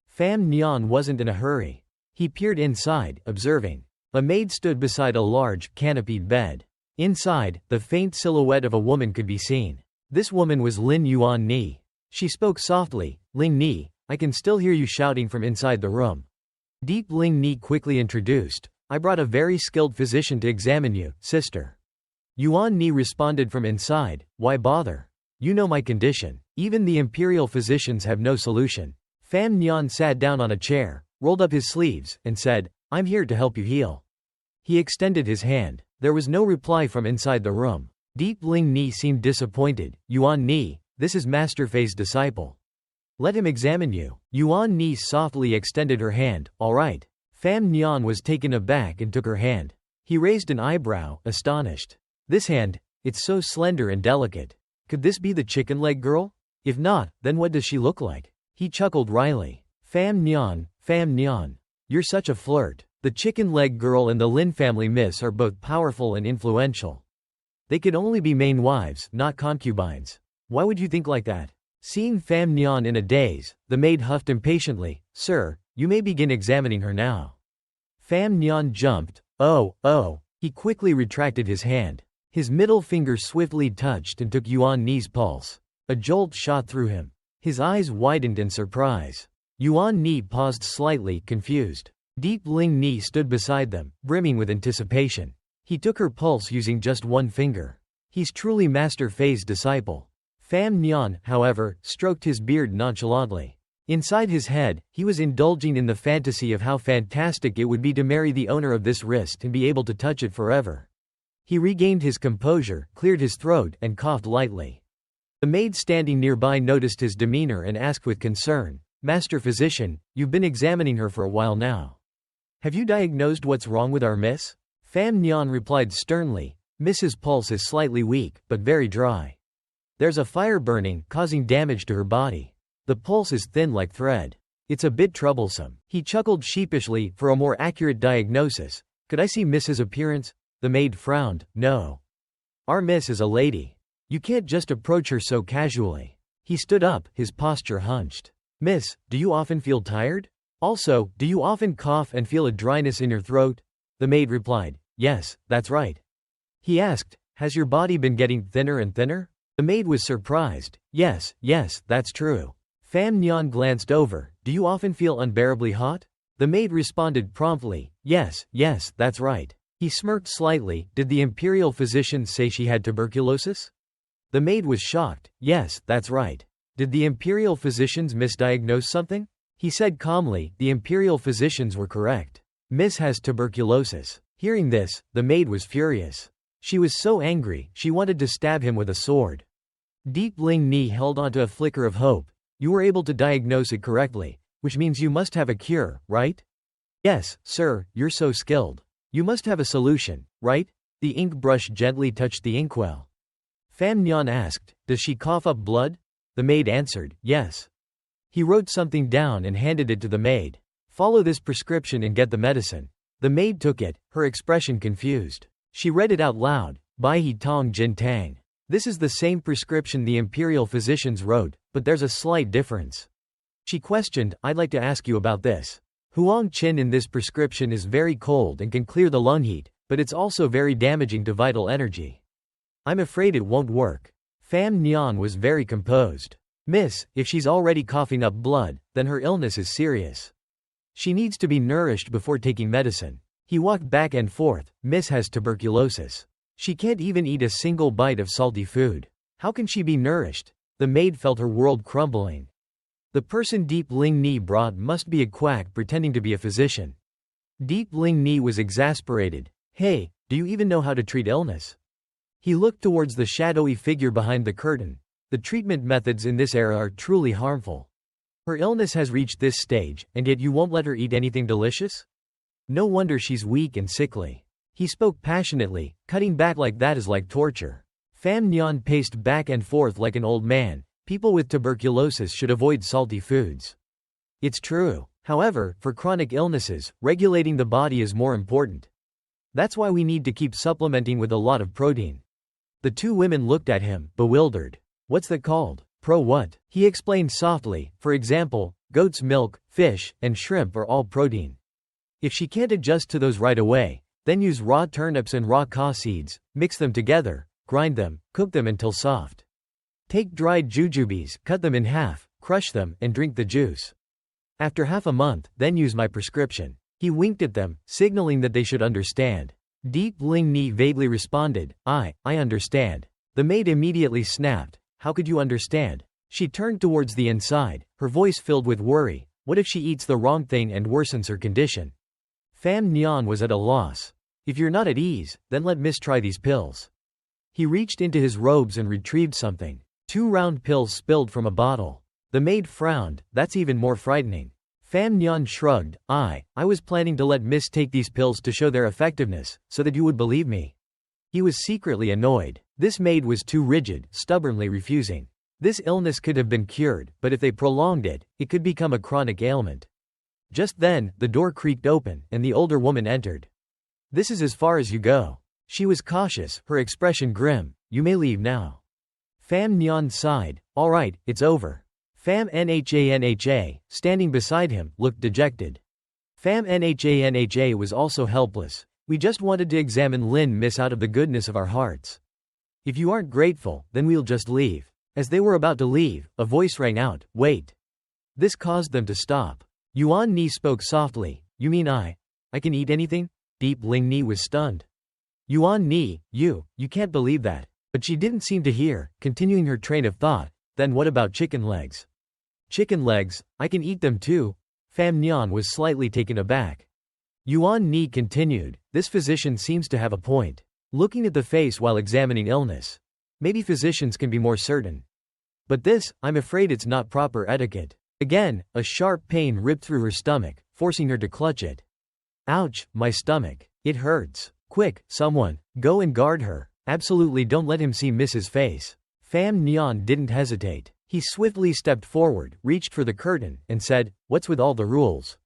Fan Nian wasn't in a hurry. He peered inside, observing. A maid stood beside a large, canopied bed. Inside, the faint silhouette of a woman could be seen. This woman was Lin Yuan Ni. She spoke softly, Ling Ni, I can still hear you shouting from inside the room. Deep Ling Ni quickly introduced. I brought a very skilled physician to examine you, sister. Yuan Ni responded from inside, why bother? You know my condition. Even the imperial physicians have no solution. Pham Nhan sat down on a chair, rolled up his sleeves, and said, I'm here to help you heal. He extended his hand. There was no reply from inside the room. Deep Ling Ni seemed disappointed. Yuan Ni, this is Master Fei's disciple. Let him examine you. Yuan Ni softly extended her hand. All right. Pham Nhan was taken aback and took her hand. He raised an eyebrow, astonished. This hand, it's so slender and delicate. Could this be the chicken leg girl? If not, then what does she look like? He chuckled wryly. Pham Nhan, you're such a flirt. The chicken leg girl and the Lin family miss are both powerful and influential. They could only be main wives, not concubines. Why would you think like that? Seeing Pham Nhan in a daze, the maid huffed impatiently, Sir, you may begin examining her now. Pham Nhan jumped. Oh. He quickly retracted his hand. His middle finger swiftly touched and took Yuan Ni's pulse. A jolt shot through him. His eyes widened in surprise. Yuan Ni paused slightly, confused. Deep Ling Ni stood beside them, brimming with anticipation. He took her pulse using just one finger. He's truly Master Fei's disciple. Pham Nhan, however, stroked his beard nonchalantly. Inside his head, he was indulging in the fantasy of how fantastic it would be to marry the owner of this wrist and be able to touch it forever. He regained his composure, cleared his throat, and coughed lightly. The maid standing nearby noticed his demeanor and asked with concern, Master Physician, you've been examining her for a while now. Have you diagnosed what's wrong with our miss? Pham Nhan replied sternly, Miss's pulse is slightly weak, but very dry. There's a fire burning, causing damage to her body. The pulse is thin like thread. It's a bit troublesome. He chuckled sheepishly. For a more accurate diagnosis, could I see Miss's appearance? The maid frowned. No. Our miss is a lady. You can't just approach her so casually. He stood up, his posture hunched. Miss, do you often feel tired? Also, do you often cough and feel a dryness in your throat? The maid replied, Yes, that's right. He asked, Has your body been getting thinner and thinner? The maid was surprised. Yes, that's true. Pham Nhan glanced over. Do you often feel unbearably hot? The maid responded promptly. Yes, that's right. He smirked slightly. Did the imperial physicians say she had tuberculosis? The maid was shocked. Yes, that's right. Did the imperial physicians misdiagnose something? He said calmly, the imperial physicians were correct. Miss has tuberculosis. Hearing this, the maid was furious. She was so angry, she wanted to stab him with a sword. Deep Ling Ni held onto a flicker of hope. You were able to diagnose it correctly, which means you must have a cure, right? Yes, sir, you're so skilled. You must have a solution, right? The ink brush gently touched the inkwell. Pham Nhan asked, Does she cough up blood? The maid answered, Yes. He wrote something down and handed it to the maid. Follow this prescription and get the medicine. The maid took it, her expression confused. She read it out loud, Bai He Tong Jin Tang. This is the same prescription the imperial physicians wrote, but there's a slight difference. She questioned, I'd like to ask you about this. Huang Qin in this prescription is very cold and can clear the lung heat, but it's also very damaging to vital energy. I'm afraid it won't work. Pham Nhan was very composed. Miss, if she's already coughing up blood, then her illness is serious. She needs to be nourished before taking medicine. He walked back and forth. Miss has tuberculosis. She can't even eat a single bite of salty food. How can she be nourished? The maid felt her world crumbling. The person Deep Ling Ni brought must be a quack pretending to be a physician. Deep Ling Ni was exasperated. Hey, do you even know how to treat illness? He looked towards the shadowy figure behind the curtain. The treatment methods in this era are truly harmful. Her illness has reached this stage, and yet you won't let her eat anything delicious? No wonder she's weak and sickly. He spoke passionately. Cutting back like that is like torture. Pham Nhan paced back and forth like an old man. People with tuberculosis should avoid salty foods. It's true. However, for chronic illnesses, regulating the body is more important. That's why we need to keep supplementing with a lot of protein. The two women looked at him, bewildered. What's that called? Pro what? He explained softly. For example, goat's milk, fish, and shrimp are all protein. If she can't adjust to those right away, then use raw turnips and raw ka seeds, mix them together, grind them, cook them until soft. Take dried jujubes, cut them in half, crush them, and drink the juice. After half a month, then use my prescription. He winked at them, signaling that they should understand. Deep Ling Ni vaguely responded, I understand. The maid immediately snapped, how could you understand? She turned towards the inside, her voice filled with worry. What if she eats the wrong thing and worsens her condition? Pham Nhan was at a loss. If you're not at ease, then let Miss try these pills. He reached into his robes and retrieved something. 2 round pills spilled from a bottle. The maid frowned, that's even more frightening. Pham Nhan shrugged, I was planning to let Miss take these pills to show their effectiveness, so that you would believe me. He was secretly annoyed. This maid was too rigid, stubbornly refusing. This illness could have been cured, but if they prolonged it, it could become a chronic ailment. Just then, the door creaked open, and the older woman entered. This is as far as you go. She was cautious, her expression grim. You may leave now. Pham Nhan sighed. All right, it's over. Pham Nha, standing beside him, looked dejected. Pham Nha was also helpless. We just wanted to examine Lin Miss out of the goodness of our hearts. If you aren't grateful, then we'll just leave. As they were about to leave, a voice rang out, wait. This caused them to stop. Yuan Ni spoke softly, you mean I can eat anything? Deep Ling Ni was stunned. Yuan Ni, you can't believe that. But she didn't seem to hear, continuing her train of thought. Then what about chicken legs? Chicken legs, I can eat them too. Pham Nhan was slightly taken aback. Yuan Ni continued, this physician seems to have a point. Looking at the face while examining illness. Maybe physicians can be more certain. But this, I'm afraid it's not proper etiquette. Again, a sharp pain ripped through her stomach, forcing her to clutch it. Ouch, my stomach. It hurts. Quick, someone, go and guard her. Absolutely don't let him see Mrs. face. Pham Nhan didn't hesitate. He swiftly stepped forward, reached for the curtain, and said, what's with all the rules?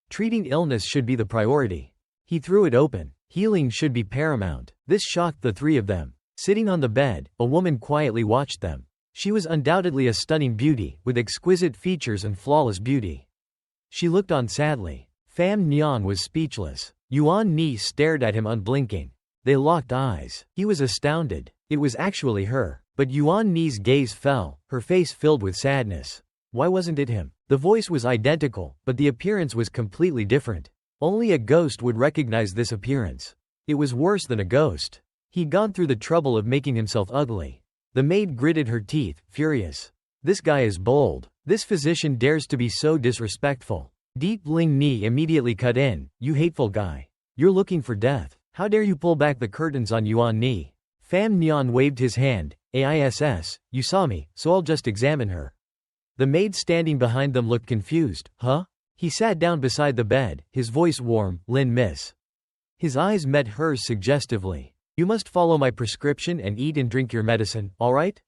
Treating illness should be the priority. He threw it open. Healing should be paramount. This shocked the 3 of them. Sitting on the bed, a woman quietly watched them. She was undoubtedly a stunning beauty, with exquisite features and flawless beauty. She looked on sadly. Pham Nhan was speechless. Yuan Ni stared at him unblinking. They locked eyes. He was astounded. It was actually her. But Yuan Ni's gaze fell, her face filled with sadness. Why wasn't it him? The voice was identical, but the appearance was completely different. Only a ghost would recognize this appearance. It was worse than a ghost. He'd gone through the trouble of making himself ugly. The maid gritted her teeth, furious. This guy is bold. This physician dares to be so disrespectful. Deep Ling Ni immediately cut in, you hateful guy. You're looking for death. How dare you pull back the curtains on Yuan Ni? Pham Nhan waved his hand, AISS, you saw me, so I'll just examine her. The maid standing behind them looked confused, huh? He sat down beside the bed, his voice warm, Lin Miss. His eyes met hers suggestively. You must follow my prescription and eat and drink your medicine, alright?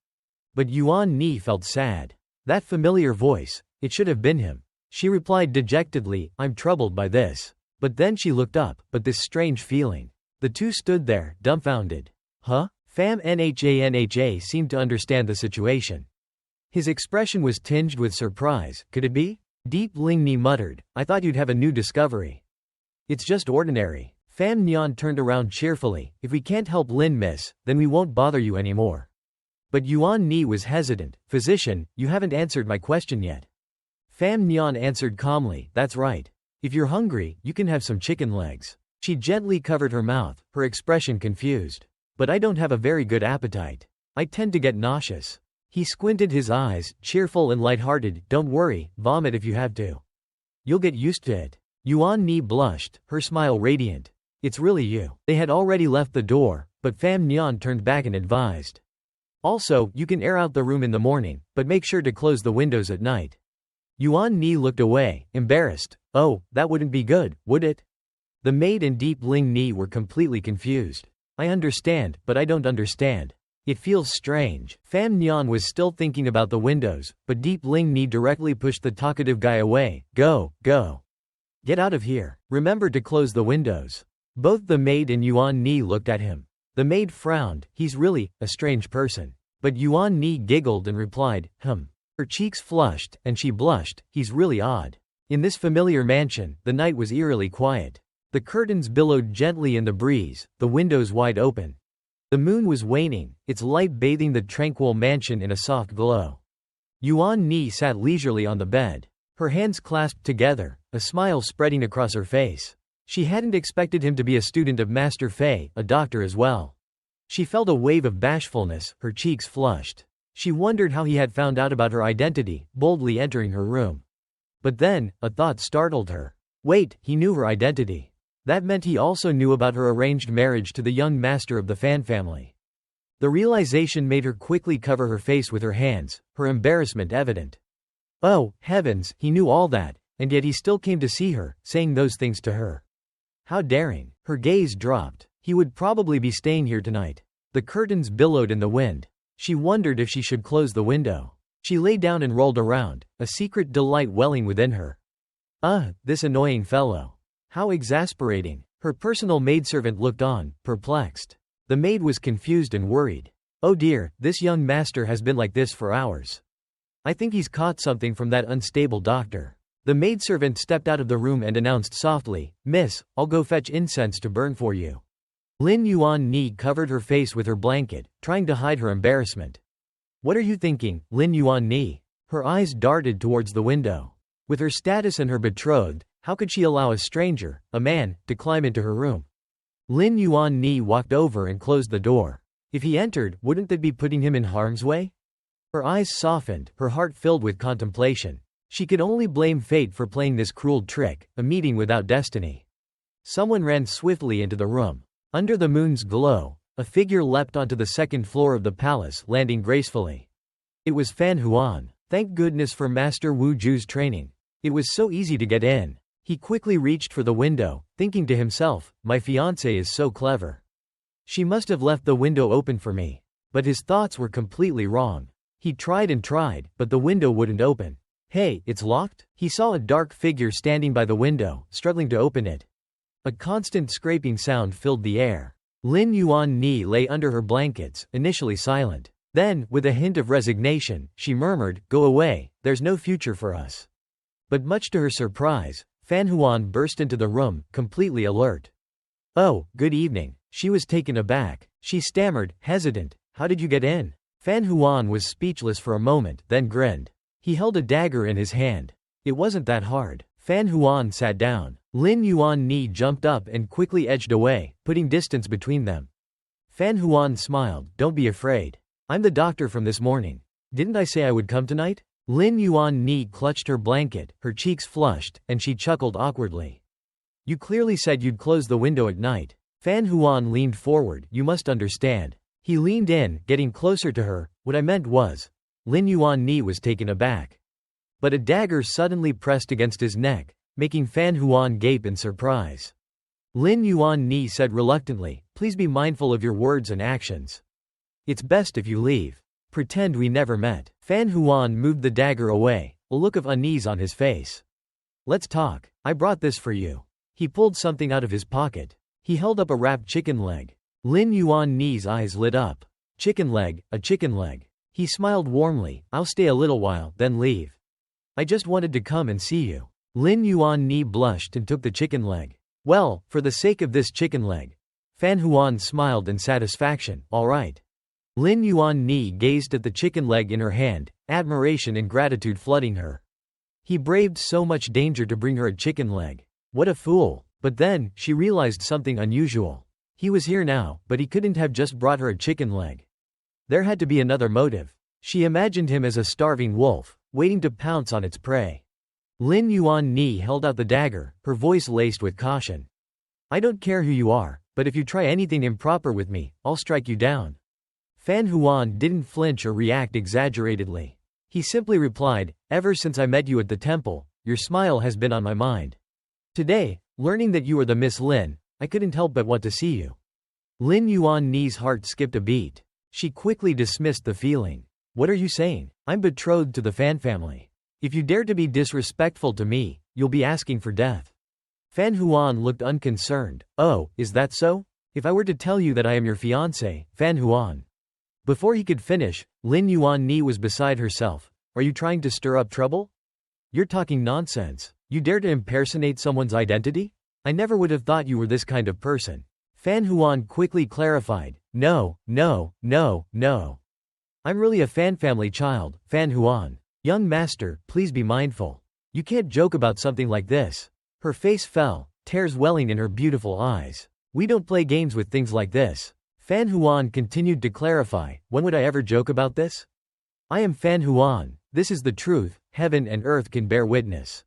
But Yuan Ni felt sad. That familiar voice, it should have been him. She replied dejectedly, I'm troubled by this. But then she looked up, but this strange feeling. The 2 stood there, dumbfounded. Huh? Pham Nha seemed to understand the situation. His expression was tinged with surprise. Could it be? Deep Ling Ni muttered, I thought you'd have a new discovery. It's just ordinary. Pham Nhan turned around cheerfully, if we can't help Lin Miss, then we won't bother you anymore. But Yuan Ni was hesitant. Physician, you haven't answered my question yet. Pham Nhan answered calmly, that's right. If you're hungry, you can have some chicken legs. She gently covered her mouth, her expression confused. But I don't have a very good appetite. I tend to get nauseous. He squinted his eyes, cheerful and lighthearted, don't worry, vomit if you have to. You'll get used to it. Yuan Ni blushed, her smile radiant. It's really you. They had already left the door, but Pham Nhan turned back and advised. Also, you can air out the room in the morning, but make sure to close the windows at night. Yuan Ni looked away, embarrassed. Oh, that wouldn't be good, would it? The maid and Deep Ling Ni were completely confused. I understand, but I don't understand. It feels strange. Pham Nhan was still thinking about the windows, but Deep Ling Ni directly pushed the talkative guy away. Go. Get out of here. Remember to close the windows. Both the maid and Yuan Ni looked at him. The maid frowned, he's really a strange person. But Yuan Ni giggled and replied, Her cheeks flushed, and she blushed, he's really odd. In this familiar mansion, the night was eerily quiet. The curtains billowed gently in the breeze, the windows wide open. The moon was waning, its light bathing the tranquil mansion in a soft glow. Yuan Ni sat leisurely on the bed. Her hands clasped together, a smile spreading across her face. She hadn't expected him to be a student of Master Fei, a doctor as well. She felt a wave of bashfulness, her cheeks flushed. She wondered how he had found out about her identity, boldly entering her room. But then, a thought startled her. Wait, he knew her identity. That meant he also knew about her arranged marriage to the young master of the Fan family. The realization made her quickly cover her face with her hands, her embarrassment evident. Oh, heavens, he knew all that, and yet he still came to see her, saying those things to her. How daring. Her gaze dropped. He would probably be staying here tonight. The curtains billowed in the wind. She wondered if she should close the window. She lay down and rolled around, a secret delight welling within her. This annoying fellow. How exasperating. Her personal maidservant looked on, perplexed. The maid was confused and worried. Oh dear, this young master has been like this for hours. I think he's caught something from that unstable doctor. The maidservant stepped out of the room and announced softly, Miss, I'll go fetch incense to burn for you. Lin Yuan Ni covered her face with her blanket, trying to hide her embarrassment. What are you thinking, Lin Yuan Ni? Her eyes darted towards the window. With her status and her betrothed, how could she allow a stranger, a man, to climb into her room? Lin Yuan Ni walked over and closed the door. If he entered, wouldn't that be putting him in harm's way? Her eyes softened, her heart filled with contemplation. She could only blame fate for playing this cruel trick, a meeting without destiny. Someone ran swiftly into the room. Under the moon's glow, a figure leapt onto the second floor of the palace, landing gracefully. It was Fan Huan. Thank goodness for Master Wu Ju's training. It was so easy to get in. He quickly reached for the window, thinking to himself, my fiancée is so clever. She must have left the window open for me. But his thoughts were completely wrong. He tried and tried, but the window wouldn't open. Hey, it's locked? He saw a dark figure standing by the window, struggling to open it. A constant scraping sound filled the air. Lin Yuan Ni lay under her blankets, initially silent. Then, with a hint of resignation, she murmured, Go away, there's no future for us. But much to her surprise, Fan Huan burst into the room, completely alert. Oh, good evening. She was taken aback. She stammered, hesitant, How did you get in? Fan Huan was speechless for a moment, then grinned. He held a dagger in his hand. It wasn't that hard. Fan Huan sat down. Lin Yuan Ni jumped up and quickly edged away, putting distance between them. Fan Huan smiled, Don't be afraid. I'm the doctor from this morning. Didn't I say I would come tonight? Lin Yuan Ni clutched her blanket, her cheeks flushed, and she chuckled awkwardly. You clearly said you'd close the window at night. Fan Huan leaned forward, You must understand. He leaned in, getting closer to her. What I meant was. Lin Yuan Ni was taken aback. But a dagger suddenly pressed against his neck, making Fan Huan gape in surprise. Lin Yuan Ni said reluctantly, Please be mindful of your words and actions. It's best if you leave. Pretend we never met. Fan Huan moved the dagger away, a look of unease on his face. Let's talk. I brought this for you. He pulled something out of his pocket. He held up a wrapped chicken leg. Lin Yuan Ni's eyes lit up. Chicken leg, a chicken leg. He smiled warmly, I'll stay a little while, then leave. I just wanted to come and see you. Lin Yuan Ni blushed and took the chicken leg. Well, for the sake of this chicken leg. Fan Huan smiled in satisfaction, all right. Lin Yuan Ni gazed at the chicken leg in her hand, admiration and gratitude flooding her. He braved so much danger to bring her a chicken leg. What a fool. But then, she realized something unusual. He was here now, but he couldn't have just brought her a chicken leg. There had to be another motive. She imagined him as a starving wolf, waiting to pounce on its prey. Lin Yuan Ni held out the dagger, her voice laced with caution. I don't care who you are, but if you try anything improper with me, I'll strike you down. Fan Huan didn't flinch or react exaggeratedly. He simply replied, Ever since I met you at the temple, your smile has been on my mind. Today, learning that you are the Miss Lin, I couldn't help but want to see you. Lin Yuan Ni's heart skipped a beat. She quickly dismissed the feeling. What are you saying? I'm betrothed to the Fan family. If you dare to be disrespectful to me, you'll be asking for death. Fan Huan looked unconcerned. Oh, is that so? If I were to tell you that I am your fiancé, Fan Huan. Before he could finish, Lin Yuan Ni was beside herself. Are you trying to stir up trouble? You're talking nonsense. You dare to impersonate someone's identity? I never would have thought you were this kind of person. Fan Huan quickly clarified. No. I'm really a Fan family child, Fan Huan. Young master, please be mindful. You can't joke about something like this. Her face fell, tears welling in her beautiful eyes. We don't play games with things like this. Fan Huan continued to clarify, when would I ever joke about this? I am Fan Huan, this is the truth, heaven and earth can bear witness.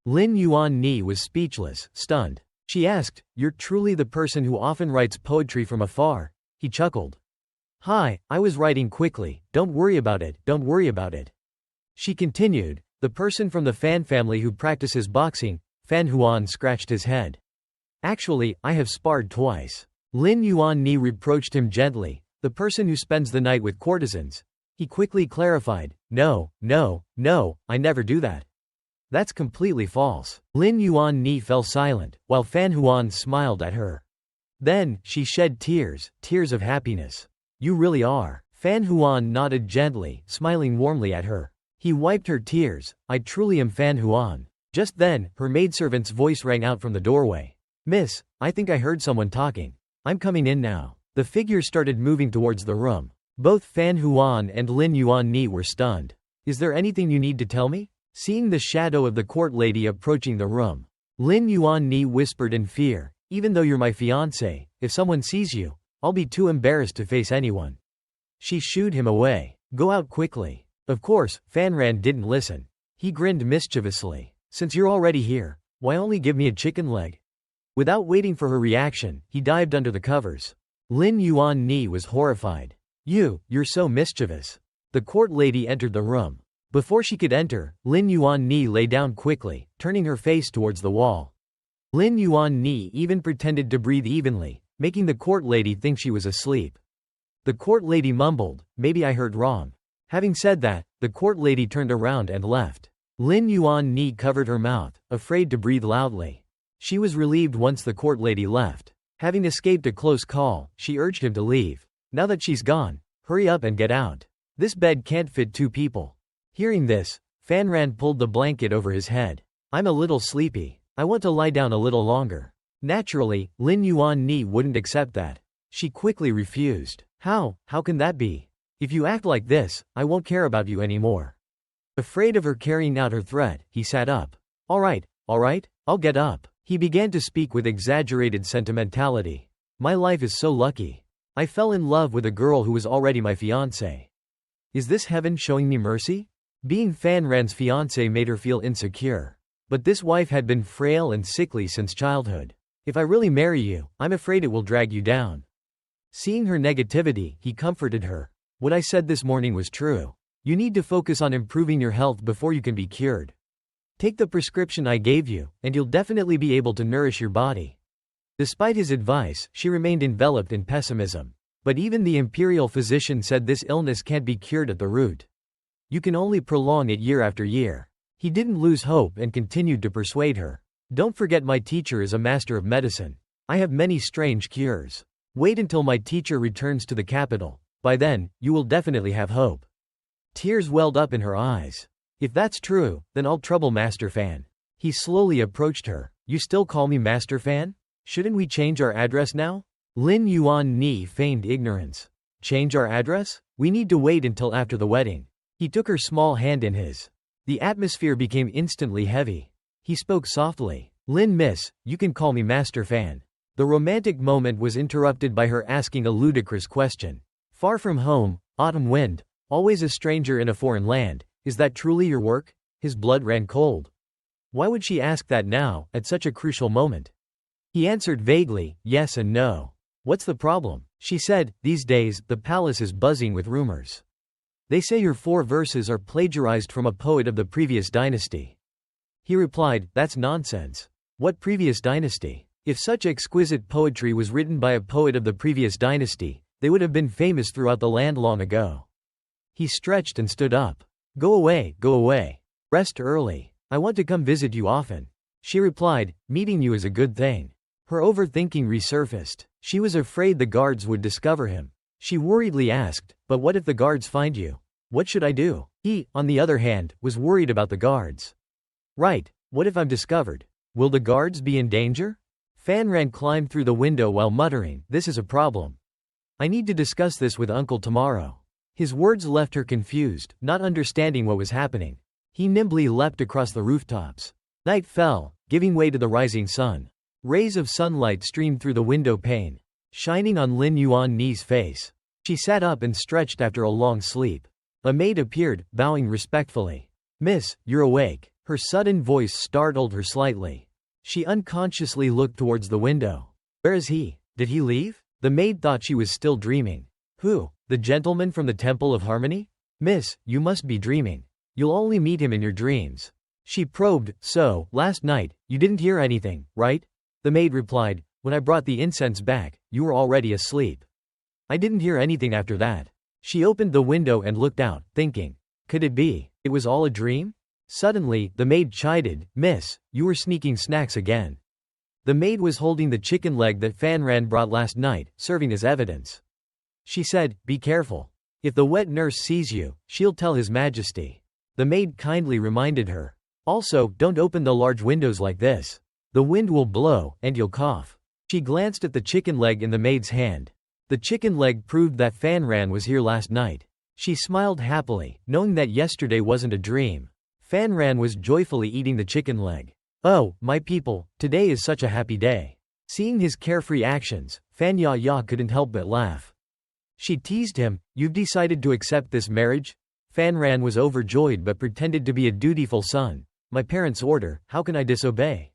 Lin Yuan Ni was speechless, stunned. She asked, you're truly the person who often writes poetry from afar? He chuckled. Hi, I was writing quickly, don't worry about it, don't worry about it. She continued, the person from the Fan family who practices boxing. Fan Huan scratched his head. Actually, I have sparred twice. Lin Yuan Ni reproached him gently, the person who spends the night with courtesans. He quickly clarified, no, I never do that. That's completely false. Lin Yuan Ni fell silent, while Fan Huan smiled at her. Then, she shed tears, tears of happiness. You really are. Fan Huan nodded gently, smiling warmly at her. He wiped her tears, I truly am Fan Huan. Just then, her maidservant's voice rang out from the doorway. Miss, I think I heard someone talking. I'm coming in now. The figure started moving towards the room. Both Fan Huan and Lin Yuan Ni were stunned. Is there anything you need to tell me? Seeing the shadow of the court lady approaching the room, Lin Yuan Ni whispered in fear, even though you're my fiancé, if someone sees you, I'll be too embarrassed to face anyone. She shooed him away. Go out quickly. Of course, Fan Ran didn't listen. He grinned mischievously. Since you're already here, why only give me a chicken leg? Without waiting for her reaction, he dived under the covers. Lin Yuan Ni was horrified. You're so mischievous. The court lady entered the room. Before she could enter, Lin Yuan Ni lay down quickly, turning her face towards the wall. Lin Yuan Ni even pretended to breathe evenly, making the court lady think she was asleep. The court lady mumbled, maybe I heard wrong. Having said that, the court lady turned around and left. Lin Yuan Ni covered her mouth, afraid to breathe loudly. She was relieved once the court lady left. Having escaped a close call, she urged him to leave. Now that she's gone, hurry up and get out. This bed can't fit two people. Hearing this, Fan Ran pulled the blanket over his head. I'm a little sleepy. I want to lie down a little longer. Naturally, Lin Yuan Ni wouldn't accept that. She quickly refused. How can that be? If you act like this, I won't care about you anymore. Afraid of her carrying out her threat, he sat up. All right, I'll get up. He began to speak with exaggerated sentimentality. My life is so lucky. I fell in love with a girl who was already my fiancé. Is this heaven showing me mercy? Being Fan Ran's fiancé made her feel insecure. But this wife had been frail and sickly since childhood. If I really marry you, I'm afraid it will drag you down. Seeing her negativity, he comforted her. What I said this morning was true. You need to focus on improving your health before you can be cured. Take the prescription I gave you, and you'll definitely be able to nourish your body. Despite his advice, she remained enveloped in pessimism. But even the imperial physician said this illness can't be cured at the root. You can only prolong it year after year. He didn't lose hope and continued to persuade her. Don't forget my teacher is a master of medicine. I have many strange cures. Wait until my teacher returns to the capital. By then, you will definitely have hope. Tears welled up in her eyes. If that's true, then I'll trouble Master Fan. He slowly approached her. You still call me Master Fan? Shouldn't we change our address now? Lin Yuan Ni feigned ignorance. Change our address? We need to wait until after the wedding. He took her small hand in his. The atmosphere became instantly heavy. He spoke softly. Lin Miss, you can call me Master Fan. The romantic moment was interrupted by her asking a ludicrous question. Far from home, autumn wind, always a stranger in a foreign land, is that truly your work? His blood ran cold. Why would she ask that now, at such a crucial moment? He answered vaguely, yes and no. What's the problem? She said, these days, the palace is buzzing with rumors. They say your 4 verses are plagiarized from a poet of the previous dynasty. He replied, that's nonsense. What previous dynasty? If such exquisite poetry was written by a poet of the previous dynasty, they would have been famous throughout the land long ago. He stretched and stood up. Go away, go away. Rest early. I want to come visit you often. She replied, meeting you is a good thing. Her overthinking resurfaced. She was afraid the guards would discover him. She worriedly asked, but what if the guards find you? What should I do? He, on the other hand, was worried about the guards. Right, what if I'm discovered? Will the guards be in danger? Fan Ran climbed through the window while muttering, this is a problem. I need to discuss this with Uncle tomorrow. His words left her confused, not understanding what was happening. He nimbly leapt across the rooftops. Night fell, giving way to the rising sun. Rays of sunlight streamed through the window pane, shining on Lin Yuanni's face. She sat up and stretched after a long sleep. A maid appeared, bowing respectfully. "Miss, you're awake." Her sudden voice startled her slightly. She unconsciously looked towards the window. "Where is he? Did he leave?" The maid thought she was still dreaming. "Who? The gentleman from the Temple of Harmony?" "Miss, you must be dreaming. You'll only meet him in your dreams." She probed. "So, last night, you didn't hear anything, right?" The maid replied, "When I brought the incense back, you were already asleep. I didn't hear anything after that." She opened the window and looked out, thinking, could it be, it was all a dream? Suddenly, the maid chided, "Miss, you were sneaking snacks again." The maid was holding the chicken leg that Fanran brought last night, serving as evidence. She said, "Be careful. If the wet nurse sees you, she'll tell His Majesty." The maid kindly reminded her. "Also, don't open the large windows like this. The wind will blow, and you'll cough." She glanced at the chicken leg in the maid's hand. The chicken leg proved that Fanran was here last night. She smiled happily, knowing that yesterday wasn't a dream. Fanran was joyfully eating the chicken leg. "Oh, my people, today is such a happy day." Seeing his carefree actions, Fan Ya couldn't help but laugh. She teased him, "You've decided to accept this marriage?" Fanran was overjoyed but pretended to be a dutiful son. "My parents' order, how can I disobey?"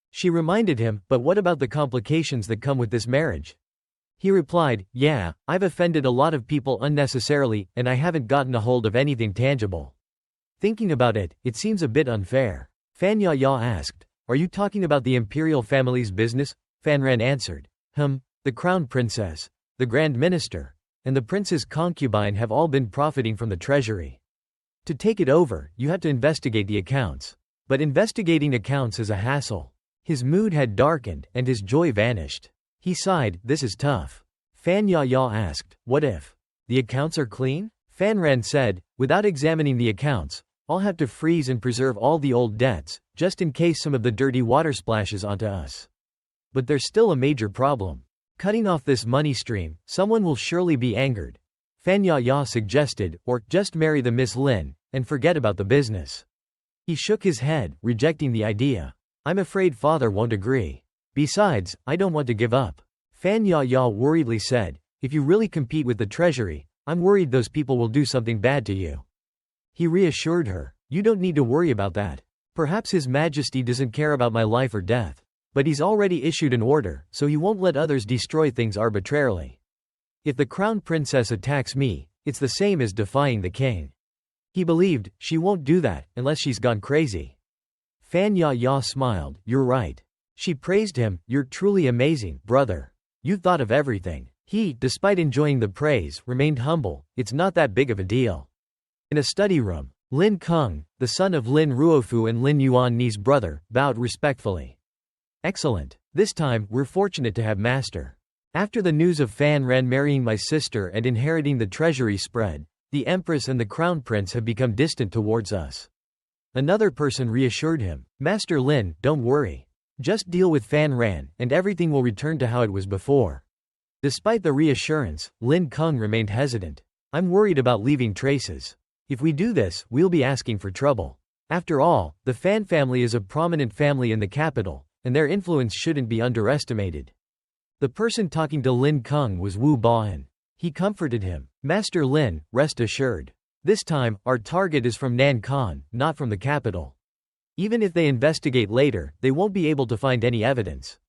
She reminded him, "But what about the complications that come with this marriage?" He replied, "Yeah, I've offended a lot of people unnecessarily, and I haven't gotten a hold of anything tangible. Thinking about it, it seems a bit unfair." Fan Ya asked, "Are you talking about the imperial family's business?" Fanran answered, "The crown princess, the grand minister, and the prince's concubine have all been profiting from the treasury. To take it over, you have to investigate the accounts. But investigating accounts is a hassle." His mood had darkened, and his joy vanished. He sighed, "This is tough." Fan Ya asked, "What if the accounts are clean?" Fanran said, "Without examining the accounts, I'll have to freeze and preserve all the old debts, just in case some of the dirty water splashes onto us. But there's still a major problem. Cutting off this money stream, someone will surely be angered." Fan Ya suggested, "Or, just marry the Miss Lin, and forget about the business." He shook his head, rejecting the idea. "I'm afraid father won't agree. Besides, I don't want to give up." Fan Ya worriedly said, "If you really compete with the treasury, I'm worried those people will do something bad to you." He reassured her, "You don't need to worry about that. Perhaps His Majesty doesn't care about my life or death. But he's already issued an order, so he won't let others destroy things arbitrarily. If the crown princess attacks me, it's the same as defying the king." He believed, she won't do that, unless she's gone crazy. Fan Ya smiled, "You're right." She praised him, "You're truly amazing, brother. You thought of everything." He, despite enjoying the praise, remained humble, "It's not that big of a deal." In a study room, Lin Keng, the son of Lin Ruofu and Lin Yuanni's brother, bowed respectfully. "Excellent. This time, we're fortunate to have Master. After the news of Fan Ran marrying my sister and inheriting the treasury spread, the Empress and the Crown Prince have become distant towards us." Another person reassured him, "Master Lin, don't worry. Just deal with Fan Ran, and everything will return to how it was before." Despite the reassurance, Lin Keng remained hesitant. "I'm worried about leaving traces. If we do this, we'll be asking for trouble. After all, the Fan family is a prominent family in the capital, and their influence shouldn't be underestimated." The person talking to Lin Keng was Wu Baoan. He comforted him, "Master Lin, rest assured. This time, our target is from Nankan, not from the capital. Even if they investigate later, they won't be able to find any evidence.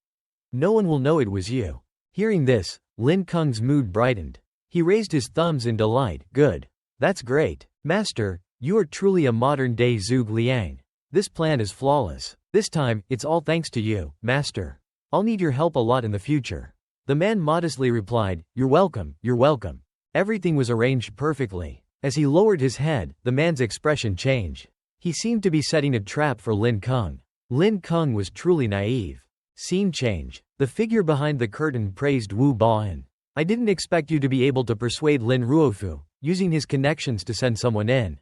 No one will know it was you." Hearing this, Lin Keng's mood brightened. He raised his thumbs in delight, "Good. That's great. Master, you are truly a modern-day Zhuge Liang. This plan is flawless. This time, it's all thanks to you, Master. I'll need your help a lot in the future." The man modestly replied, "You're welcome, you're welcome." Everything was arranged perfectly. As he lowered his head, the man's expression changed. He seemed to be setting a trap for Lin Keng. Lin Keng was truly naive. Scene change. The figure behind the curtain praised Wu Baoan. "I didn't expect you to be able to persuade Lin Ruofu, using his connections to send someone in.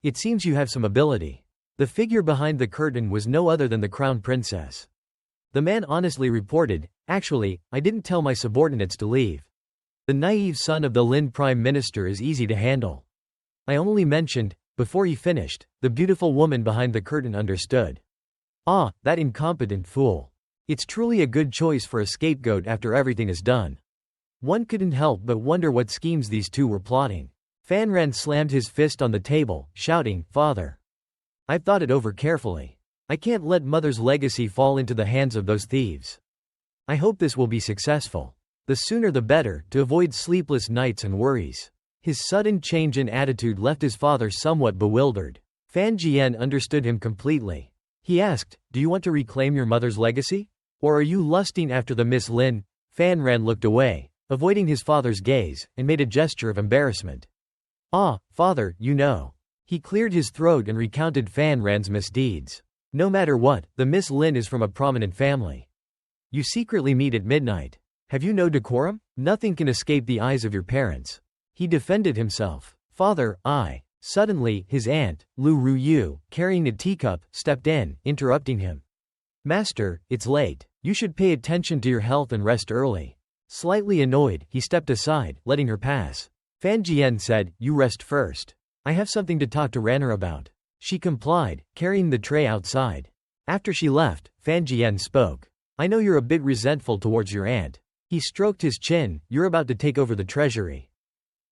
It seems you have some ability." The figure behind the curtain was no other than the crown princess. The man honestly reported, "Actually, I didn't tell my subordinates to leave. The naive son of the Lin prime minister is easy to handle. I only mentioned, Before he finished, the beautiful woman behind the curtain understood. Ah, that incompetent fool. It's truly a good choice for a scapegoat after everything is done. One couldn't help but wonder what schemes these two were plotting. Fanran slammed his fist on the table, shouting, "Father! I've thought it over carefully. I can't let Mother's legacy fall into the hands of those thieves. I hope this will be successful. The sooner the better, to avoid sleepless nights and worries." His sudden change in attitude left his father somewhat bewildered. Fan Jian understood him completely. He asked, "Do you want to reclaim your mother's legacy? Or are you lusting after the Miss Lin?" Fan Ran looked away, avoiding his father's gaze, and made a gesture of embarrassment. "Ah, father, you know." He cleared his throat and recounted Fan Ran's misdeeds. "No matter what, the Miss Lin is from a prominent family. You secretly meet at midnight. Have you no decorum? Nothing can escape the eyes of your parents." He defended himself. "Father, I..." Suddenly, his aunt, Lu Ruyu, carrying a teacup, stepped in, interrupting him. "Master, it's late. You should pay attention to your health and rest early." Slightly annoyed, he stepped aside, letting her pass. Fan Jian said, "You rest first. I have something to talk to Ranner about." She complied, carrying the tray outside. After she left, Fan Jian spoke. "I know you're a bit resentful towards your aunt." He stroked his chin. "You're about to take over the treasury.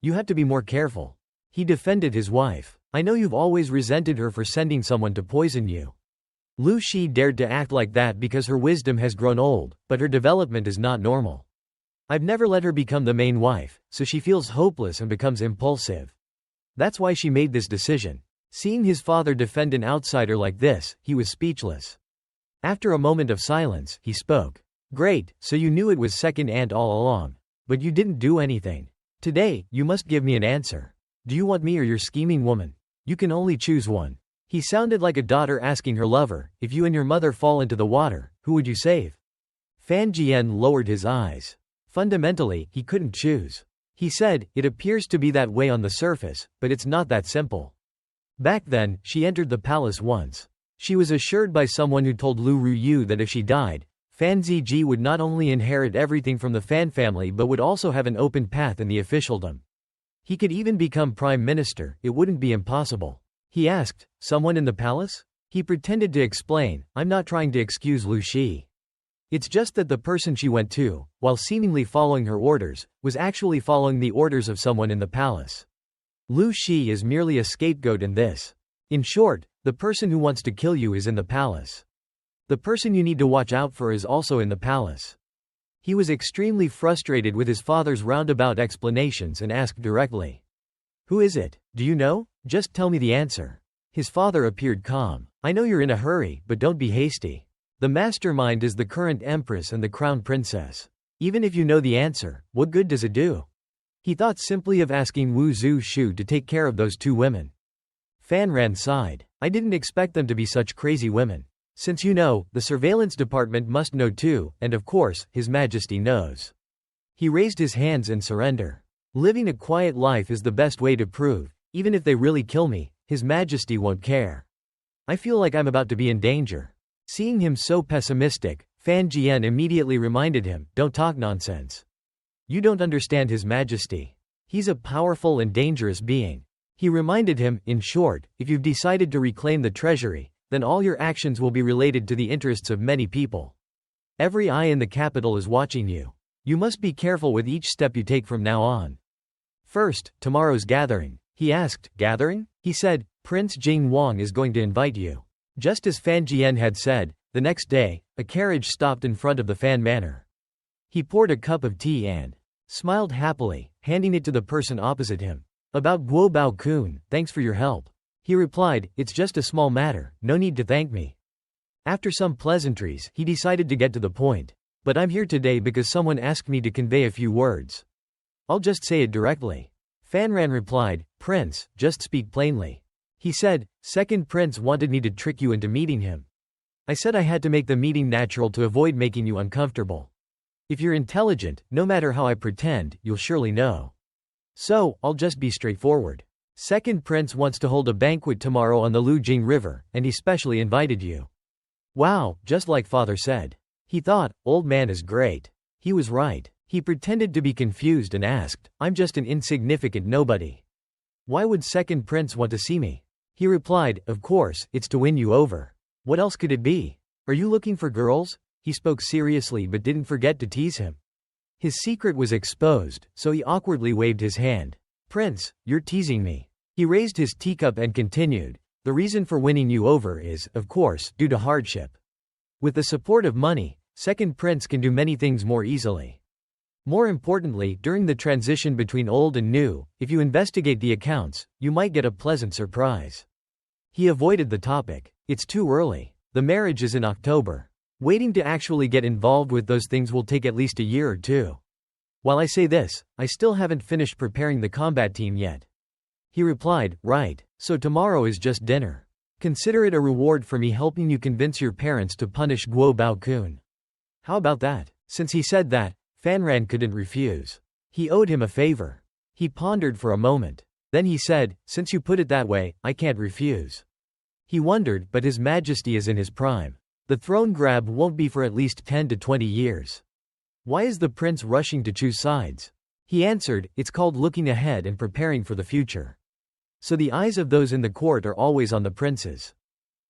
You have to be more careful." He defended his wife. "I know you've always resented her for sending someone to poison you. Lu Shi dared to act like that because her wisdom has grown old, but her development is not normal. I've never let her become the main wife, so she feels hopeless and becomes impulsive. That's why she made this decision." Seeing his father defend an outsider like this, he was speechless. After a moment of silence, he spoke. "Great, so you knew it was second aunt all along. But you didn't do anything. Today, you must give me an answer. Do you want me or your scheming woman? You can only choose one." He sounded like a daughter asking her lover, "If you and your mother fall into the water, who would you save?" Fan Jian lowered his eyes. Fundamentally, he couldn't choose. He said, "It appears to be that way on the surface, but it's not that simple." Back then, she entered the palace once. She was assured by someone who told Lu Ruyu that if she died, Fan Ziji would not only inherit everything from the Fan family but would also have an open path in the officialdom. He could even become prime minister. It wouldn't be impossible. He asked, "Someone in the palace?" He pretended to explain, "I'm not trying to excuse Lu Shi. It's just that the person she went to, while seemingly following her orders, was actually following the orders of someone in the palace. Lu Shi is merely a scapegoat in this. In short, the person who wants to kill you is in the palace. The person you need to watch out for is also in the palace." He was extremely frustrated with his father's roundabout explanations and asked directly, "Who is it? Do you know? Just tell me the answer." His father appeared calm. "I know you're in a hurry, but don't be hasty. The mastermind is the current empress and the crown princess. Even if you know the answer, what good does it do?" He thought simply of asking Wu Zhu Shu to take care of those two women. Fan Ran sighed. "I didn't expect them to be such crazy women. Since you know, the surveillance department must know too, and of course, His Majesty knows." He raised his hands in surrender. "Living a quiet life is the best way to prove, even if they really kill me, His Majesty won't care. I feel like I'm about to be in danger." Seeing him so pessimistic, Fan Jian immediately reminded him, "Don't talk nonsense. You don't understand His Majesty. He's a powerful and dangerous being." He reminded him, "In short, if you've decided to reclaim the treasury, then all your actions will be related to the interests of many people. Every eye in the capital is watching you. You must be careful with each step you take from now on." "First, tomorrow's gathering." He asked, "Gathering?" He said, "Prince Jing Wang is going to invite you." Just as Fan Jian had said, the next day, a carriage stopped in front of the Fan Manor. He poured a cup of tea and smiled happily, handing it to the person opposite him. "About Guo Bao Kun, thanks for your help." He replied, "It's just a small matter, no need to thank me." After some pleasantries, he decided to get to the point. "But I'm here today because someone asked me to convey a few words. I'll just say it directly." Fan Ran replied, "Prince, just speak plainly." He said, "Second Prince wanted me to trick you into meeting him. I said I had to make the meeting natural to avoid making you uncomfortable. If you're intelligent, no matter how I pretend, you'll surely know. So, I'll just be straightforward. Second Prince wants to hold a banquet tomorrow on the Lujing River, and he specially invited you." Wow, just like father said. He thought, old man is great. He was right. He pretended to be confused and asked, "I'm just an insignificant nobody. Why would Second Prince want to see me?" He replied, "Of course, it's to win you over. What else could it be? Are you looking for girls?" He spoke seriously but didn't forget to tease him. His secret was exposed, so he awkwardly waved his hand. "Prince, you're teasing me." He raised his teacup and continued, "The reason for winning you over is, of course, due to hardship. With the support of money, second prince can do many things more easily. More importantly, during the transition between old and new, if you investigate the accounts, you might get a pleasant surprise." He avoided the topic. "It's too early. The marriage is in October. Waiting to actually get involved with those things will take at least a year or two. While I say this, I still haven't finished preparing the combat team yet." He replied, "Right, so tomorrow is just dinner. Consider it a reward for me helping you convince your parents to punish Guo Baokun. How about that?" Since he said that, Fanran couldn't refuse. He owed him a favor. He pondered for a moment. Then he said, "Since you put it that way, I can't refuse." He wondered, but His Majesty is in his prime. The throne grab won't be for at least 10 to 20 years. Why is the prince rushing to choose sides? He answered, "It's called looking ahead and preparing for the future. So the eyes of those in the court are always on the princes."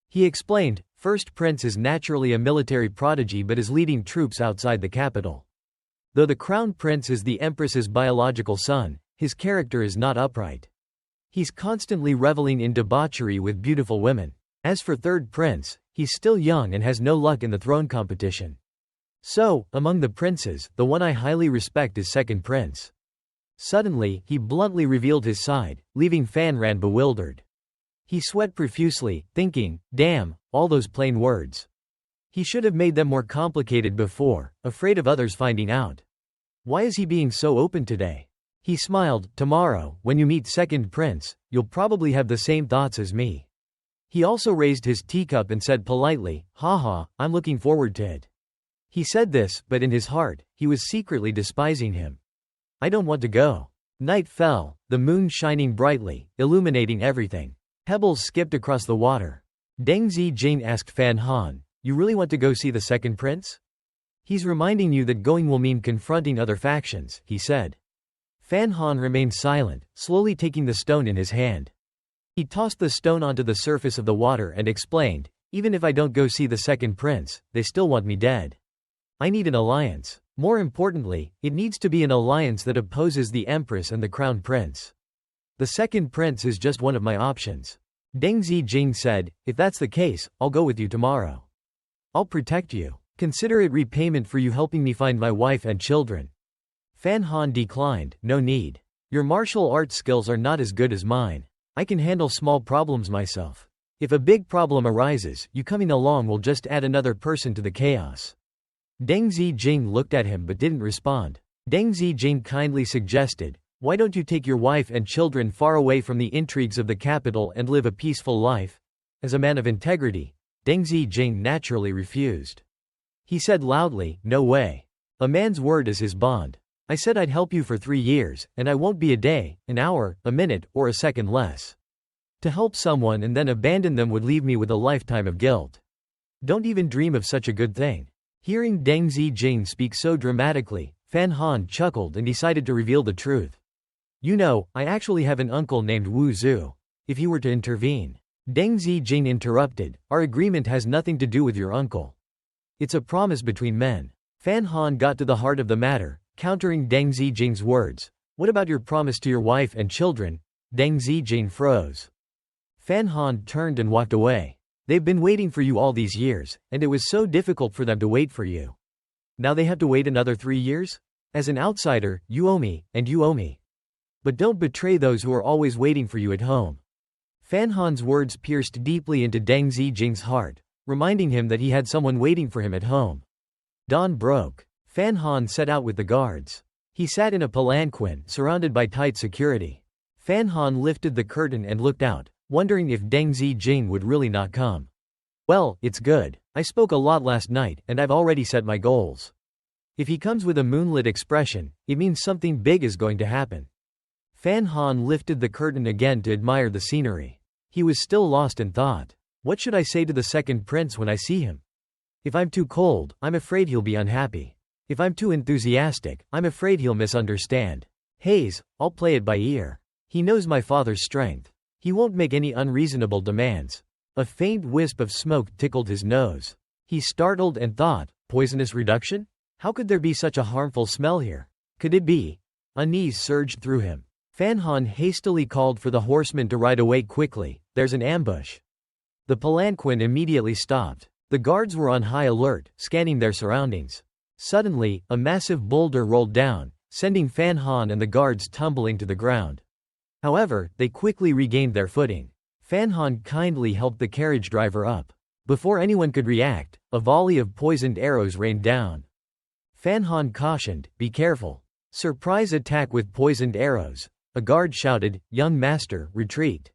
He explained, "First prince is naturally a military prodigy but is leading troops outside the capital. Though the crown prince is the empress's biological son, his character is not upright. He's constantly reveling in debauchery with beautiful women. As for third prince, he's still young and has no luck in the throne competition. So, among the princes, the one I highly respect is second prince." Suddenly, he bluntly revealed his side, leaving Fanran bewildered. He sweat profusely, thinking, "Damn, all those plain words. He should have made them more complicated before, afraid of others finding out. Why is he being so open today?" He smiled, "Tomorrow, when you meet second prince, you'll probably have the same thoughts as me." He also raised his teacup and said politely, "Haha, I'm looking forward to it." He said this, but in his heart, he was secretly despising him. "I don't want to go." Night fell, the moon shining brightly, illuminating everything. Pebbles skipped across the water. Deng Zijing asked Fan Han, "You really want to go see the second prince?" "He's reminding you that going will mean confronting other factions," he said. Fan Han remained silent, slowly taking the stone in his hand. He tossed the stone onto the surface of the water and explained, "Even if I don't go see the second prince, they still want me dead. I need an alliance. More importantly, it needs to be an alliance that opposes the empress and the crown prince. The second prince is just one of my options." Deng Zijing said, "If that's the case, I'll go with you tomorrow. I'll protect you. Consider it repayment for you helping me find my wife and children." Fan Han declined, "No need. Your martial arts skills are not as good as mine. I can handle small problems myself. If a big problem arises, you coming along will just add another person to the chaos." Deng Zijing looked at him but didn't respond. Deng Zijing kindly suggested, "Why don't you take your wife and children far away from the intrigues of the capital and live a peaceful life?" As a man of integrity, Deng Zijing naturally refused. He said loudly, "No way. A man's word is his bond. I said I'd help you for 3 years, and I won't be a day, an hour, a minute, or a second less. To help someone and then abandon them would leave me with a lifetime of guilt. Don't even dream of such a good thing." Hearing Deng Zijing speak so dramatically, Fan Han chuckled and decided to reveal the truth. "You know, I actually have an uncle named Wu Zhu. If he were to intervene." Deng Zijing interrupted, "Our agreement has nothing to do with your uncle. It's a promise between men." Fan Han got to the heart of the matter, countering Deng Zijing's words. "What about your promise to your wife and children?" Deng Zijing froze. Fan Han turned and walked away. "They've been waiting for you all these years, and it was so difficult for them to wait for you. Now they have to wait another 3 years? As an outsider, you owe me, and you owe me. But don't betray those who are always waiting for you at home." Fan Han's words pierced deeply into Deng Zijing's heart, reminding him that he had someone waiting for him at home. Dawn broke. Fan Han set out with the guards. He sat in a palanquin, surrounded by tight security. Fan Han lifted the curtain and looked out, wondering if Deng Zijing would really not come. "Well, it's good. I spoke a lot last night, and I've already set my goals. If he comes with a moonlit expression, it means something big is going to happen." Fan Han lifted the curtain again to admire the scenery. He was still lost in thought. What should I say to the second prince when I see him? If I'm too cold, I'm afraid he'll be unhappy. If I'm too enthusiastic, I'm afraid he'll misunderstand. I'll play it by ear. He knows my father's strength. He won't make any unreasonable demands. A faint wisp of smoke tickled his nose. He startled and thought, poisonous reduction? How could there be such a harmful smell here? Could it be? Unease surged through him. Fan Han hastily called for the horsemen to ride away quickly. There's an ambush. The palanquin immediately stopped. The guards were on high alert, scanning their surroundings. Suddenly, a massive boulder rolled down, sending Fan Han and the guards tumbling to the ground. However, they quickly regained their footing. Fan Han kindly helped the carriage driver up. Before anyone could react, a volley of poisoned arrows rained down. Fan Han cautioned, "Be careful. Surprise attack with poisoned arrows." A guard shouted, "Young master, retreat."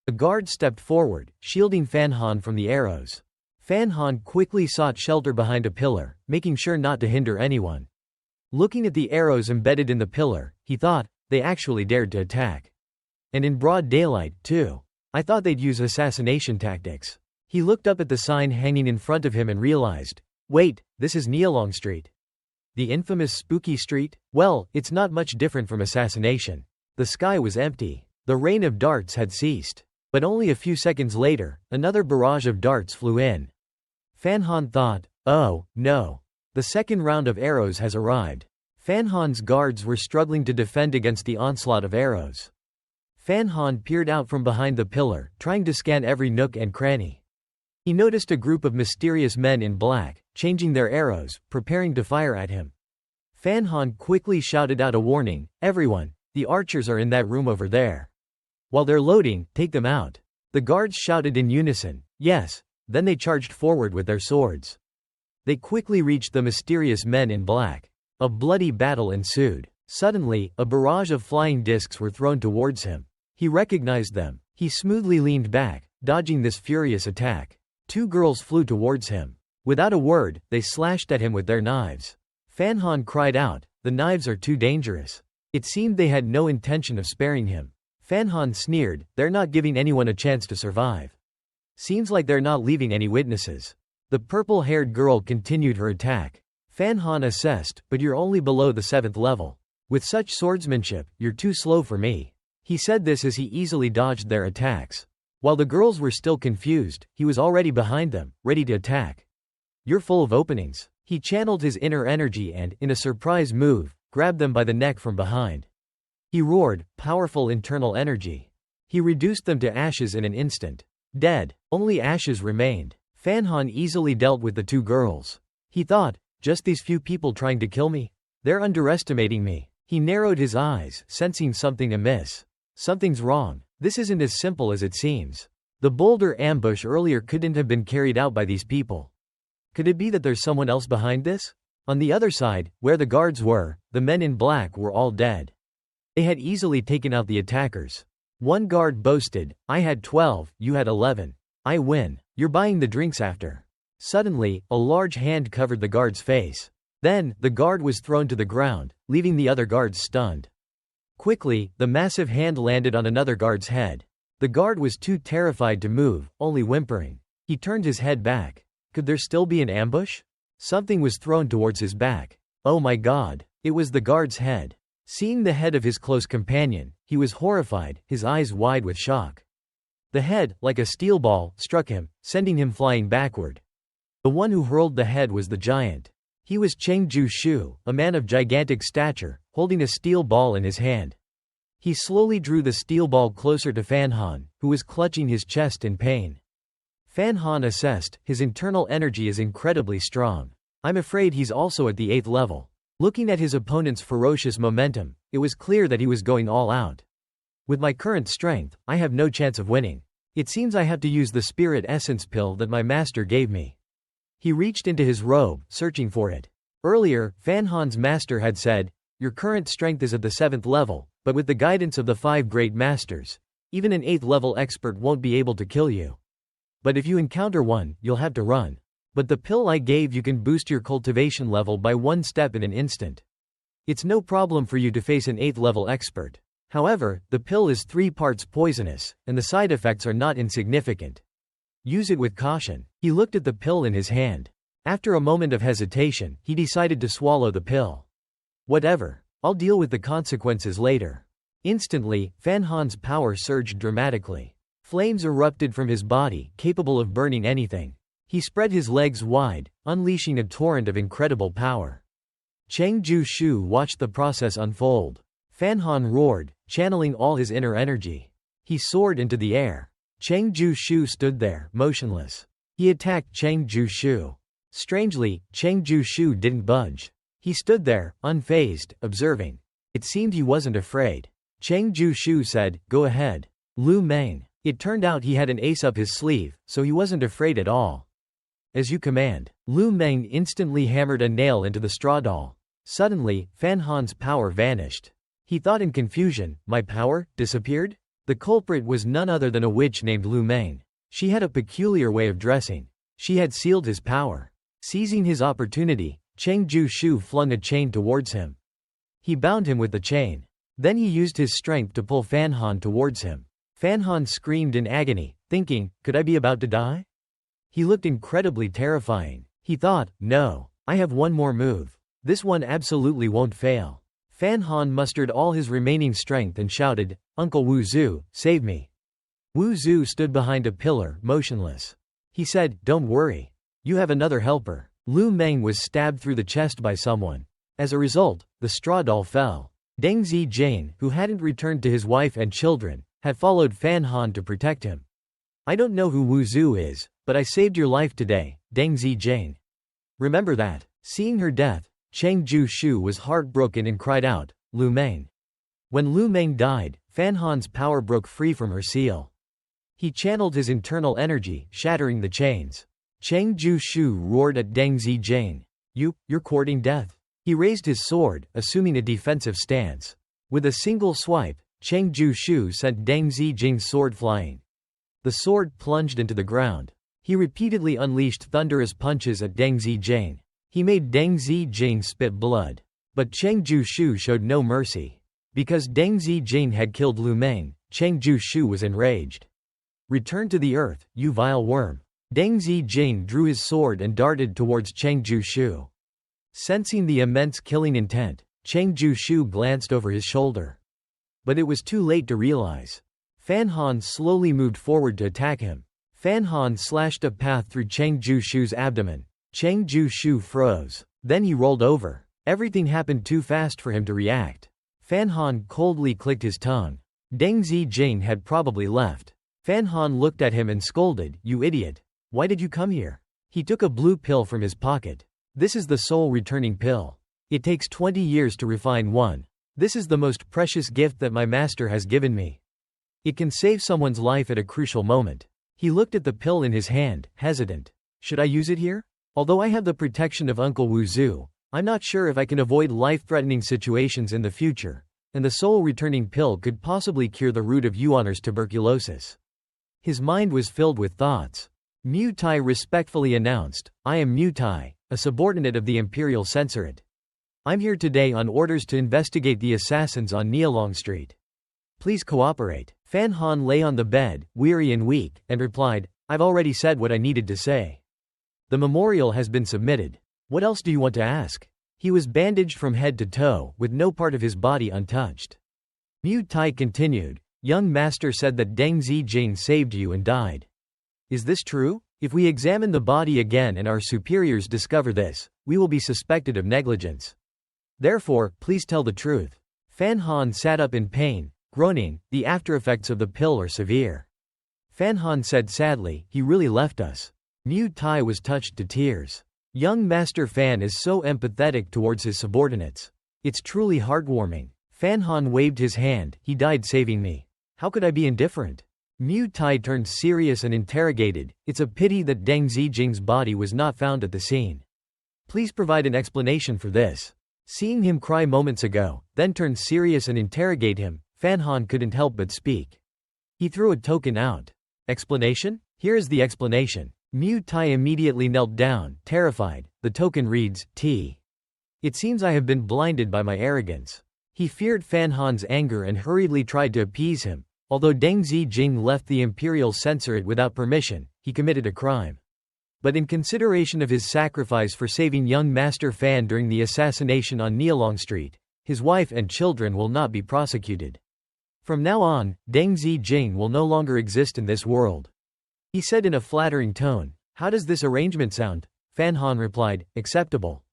A guard stepped forward, shielding Fan Han from the arrows. Fan Han quickly sought shelter behind a pillar, making sure not to hinder anyone. Looking at the arrows embedded in the pillar, he thought, they actually dared to attack. And in broad daylight, too. I thought they'd use assassination tactics. He looked up at the sign hanging in front of him and realized, wait, this is Nialong Street. The infamous spooky street? Well, it's not much different from assassination. The sky was empty. The rain of darts had ceased. But only a few seconds later, another barrage of darts flew in. Fan Han thought, oh, no. The second round of arrows has arrived. Fan Han's guards were struggling to defend against the onslaught of arrows. Fan Han peered out from behind the pillar, trying to scan every nook and cranny. He noticed a group of mysterious men in black, changing their arrows, preparing to fire at him. Fan Han quickly shouted out a warning, "Everyone, the archers are in that room over there. While they're loading, take them out." The guards shouted in unison, "Yes." Then they charged forward with their swords. They quickly reached the mysterious men in black. A bloody battle ensued. Suddenly, a barrage of flying discs were thrown towards him. He recognized them. He smoothly leaned back, dodging this furious attack. Two girls flew towards him. Without a word, they slashed at him with their knives. Fan Han cried out, "The knives are too dangerous." It seemed they had no intention of sparing him. Fan Han sneered, "They're not giving anyone a chance to survive. Seems like they're not leaving any witnesses." The purple-haired girl continued her attack. Fan Han assessed, "But you're only below the 7th level. With such swordsmanship, you're too slow for me." He said this as he easily dodged their attacks. While the girls were still confused, he was already behind them, ready to attack. "You're full of openings." He channeled his inner energy and, in a surprise move, grabbed them by the neck from behind. He roared, powerful internal energy. He reduced them to ashes in an instant. Dead, only ashes remained. Fan Han easily dealt with the two girls. He thought, just these few people trying to kill me? They're underestimating me. He narrowed his eyes, sensing something amiss. Something's wrong. This isn't as simple as it seems. The boulder ambush earlier couldn't have been carried out by these people. Could it be that there's someone else behind this? On the other side, where the guards were, the men in black were all dead. They had easily taken out the attackers. One guard boasted, "I had 12, you had 11. I win. You're buying the drinks after." Suddenly, a large hand covered the guard's face. Then, the guard was thrown to the ground, leaving the other guards stunned. Quickly, the massive hand landed on another guard's head. The guard was too terrified to move, only whimpering. He turned his head back. Could there still be an ambush? Something was thrown towards his back. Oh my God! It was the guard's head. Seeing the head of his close companion, he was horrified, his eyes wide with shock. The head, like a steel ball, struck him, sending him flying backward. The one who hurled the head was the giant. He was Cheng Ju-shu, a man of gigantic stature, holding a steel ball in his hand. He slowly drew the steel ball closer to Fan Han, who was clutching his chest in pain. Fan Han assessed, his internal energy is incredibly strong. I'm afraid he's also at the 8th level. Looking at his opponent's ferocious momentum, it was clear that he was going all out. With my current strength, I have no chance of winning. It seems I have to use the spirit essence pill that my master gave me. He reached into his robe, searching for it. Earlier, Fan Han's master had said, "Your current strength is at the 7th level, but with the guidance of the 5 great masters, even an 8th level expert won't be able to kill you. But if you encounter one, you'll have to run. But the pill I gave you can boost your cultivation level by 1 step in an instant. It's no problem for you to face an 8th level expert. However, the pill is 3 parts poisonous, and the side effects are not insignificant. Use it with caution." He looked at the pill in his hand. After a moment of hesitation, he decided to swallow the pill. "Whatever. I'll deal with the consequences later." Instantly, Fan Han's power surged dramatically. Flames erupted from his body, capable of burning anything. He spread his legs wide, unleashing a torrent of incredible power. Cheng Ju-shu watched the process unfold. Fan Han roared, channeling all his inner energy. He soared into the air. Cheng Ju-shu stood there, motionless. He attacked Cheng Ju-shu. Strangely, Cheng Ju-shu didn't budge. He stood there, unfazed, observing. It seemed he wasn't afraid. Cheng Ju-shu said, "Go ahead, Lu Meng." It turned out he had an ace up his sleeve, so he wasn't afraid at all. "As you command." Lu Meng instantly hammered a nail into the straw doll. Suddenly, Fan Han's power vanished. He thought in confusion, my power disappeared? The culprit was none other than a witch named Lu Meng. She had a peculiar way of dressing. She had sealed his power. Seizing his opportunity, Cheng Ju-shu flung a chain towards him. He bound him with the chain. Then he used his strength to pull Fan Han towards him. Fan Han screamed in agony, thinking, could I be about to die? He looked incredibly terrifying. He thought, no, I have one more move. This one absolutely won't fail. Fan Han mustered all his remaining strength and shouted, Uncle Wu Zu, save me. Wu Zu stood behind a pillar, motionless. He said, don't worry. You have another helper. Lu Meng was stabbed through the chest by someone. As a result, the straw doll fell. Deng Zijane, who hadn't returned to his wife and children, had followed Fan Han to protect him. I don't know who Wu Zu is, but I saved your life today, Deng Zijane. Remember that. Seeing her death, Cheng Ju-shu was heartbroken and cried out, Lu Meng. When Lu Meng died, Fan Han's power broke free from her seal. He channeled his internal energy, shattering the chains. Cheng Ju-shu roared at Deng Zijane. You're courting death. He raised his sword, assuming a defensive stance. With a single swipe, Cheng Ju-shu sent Deng Zijine's sword flying. The sword plunged into the ground. He repeatedly unleashed thunderous punches at Deng Zijane. He made Deng Zijane spit blood. But Cheng Ju-shu showed no mercy. Because Deng Zijane had killed Lu Meng, Cheng Ju-shu was enraged. Return to the earth, you vile worm. Deng Zijane drew his sword and darted towards Cheng Ju-shu. Sensing the immense killing intent, Cheng Ju-shu glanced over his shoulder. But it was too late to realize. Fan Han slowly moved forward to attack him. Fan Han slashed a path through Cheng Ju-shu's abdomen. Cheng Ju-shu froze. Then he rolled over. Everything happened too fast for him to react. Fan Han coldly clicked his tongue. Deng Zijane had probably left. Fan Han looked at him and scolded, you idiot. Why did you come here? He took a blue pill from his pocket. This is the soul-returning pill. It takes 20 years to refine one. This is the most precious gift that my master has given me. It can save someone's life at a crucial moment. He looked at the pill in his hand, hesitant. Should I use it here? Although I have the protection of Uncle Wu Zu, I'm not sure if I can avoid life-threatening situations in the future, and the soul-returning pill could possibly cure the root of Yuaner's tuberculosis. His mind was filled with thoughts. Mu Tai respectfully announced, I am Mu Tai, a subordinate of the Imperial Censorate. I'm here today on orders to investigate the assassins on Nialong Street. Please cooperate. Fan Han lay on the bed, weary and weak, and replied, I've already said what I needed to say. The memorial has been submitted. What else do you want to ask? He was bandaged from head to toe, with no part of his body untouched. Mu Tai continued, Young Master said that Deng Zijane saved you and died. Is this true? If we examine the body again and our superiors discover this, we will be suspected of negligence. Therefore, please tell the truth. Fan Han sat up in pain, groaning, the aftereffects of the pill are severe. Fan Han said sadly, he really left us. Mu Tai was touched to tears. Young Master Fan is so empathetic towards his subordinates. It's truly heartwarming. Fan Han waved his hand, he died saving me. How could I be indifferent? Mu Tai turned serious and interrogated, it's a pity that Deng Zijine's body was not found at the scene. Please provide an explanation for this. Seeing him cry moments ago, then turn serious and interrogate him, Fan Han couldn't help but speak. He threw a token out. Explanation? Here is the explanation. Mu Tai immediately knelt down, terrified. The token reads, T. It seems I have been blinded by my arrogance. He feared Fan Han's anger and hurriedly tried to appease him. Although Deng Zijine left the Imperial Censorate without permission, he committed a crime. But in consideration of his sacrifice for saving young Master Fan during the assassination on Nialong Street, his wife and children will not be prosecuted. From now on, Deng Zijing will no longer exist in this world. He said in a flattering tone. How does this arrangement sound? Fan Han replied, acceptable.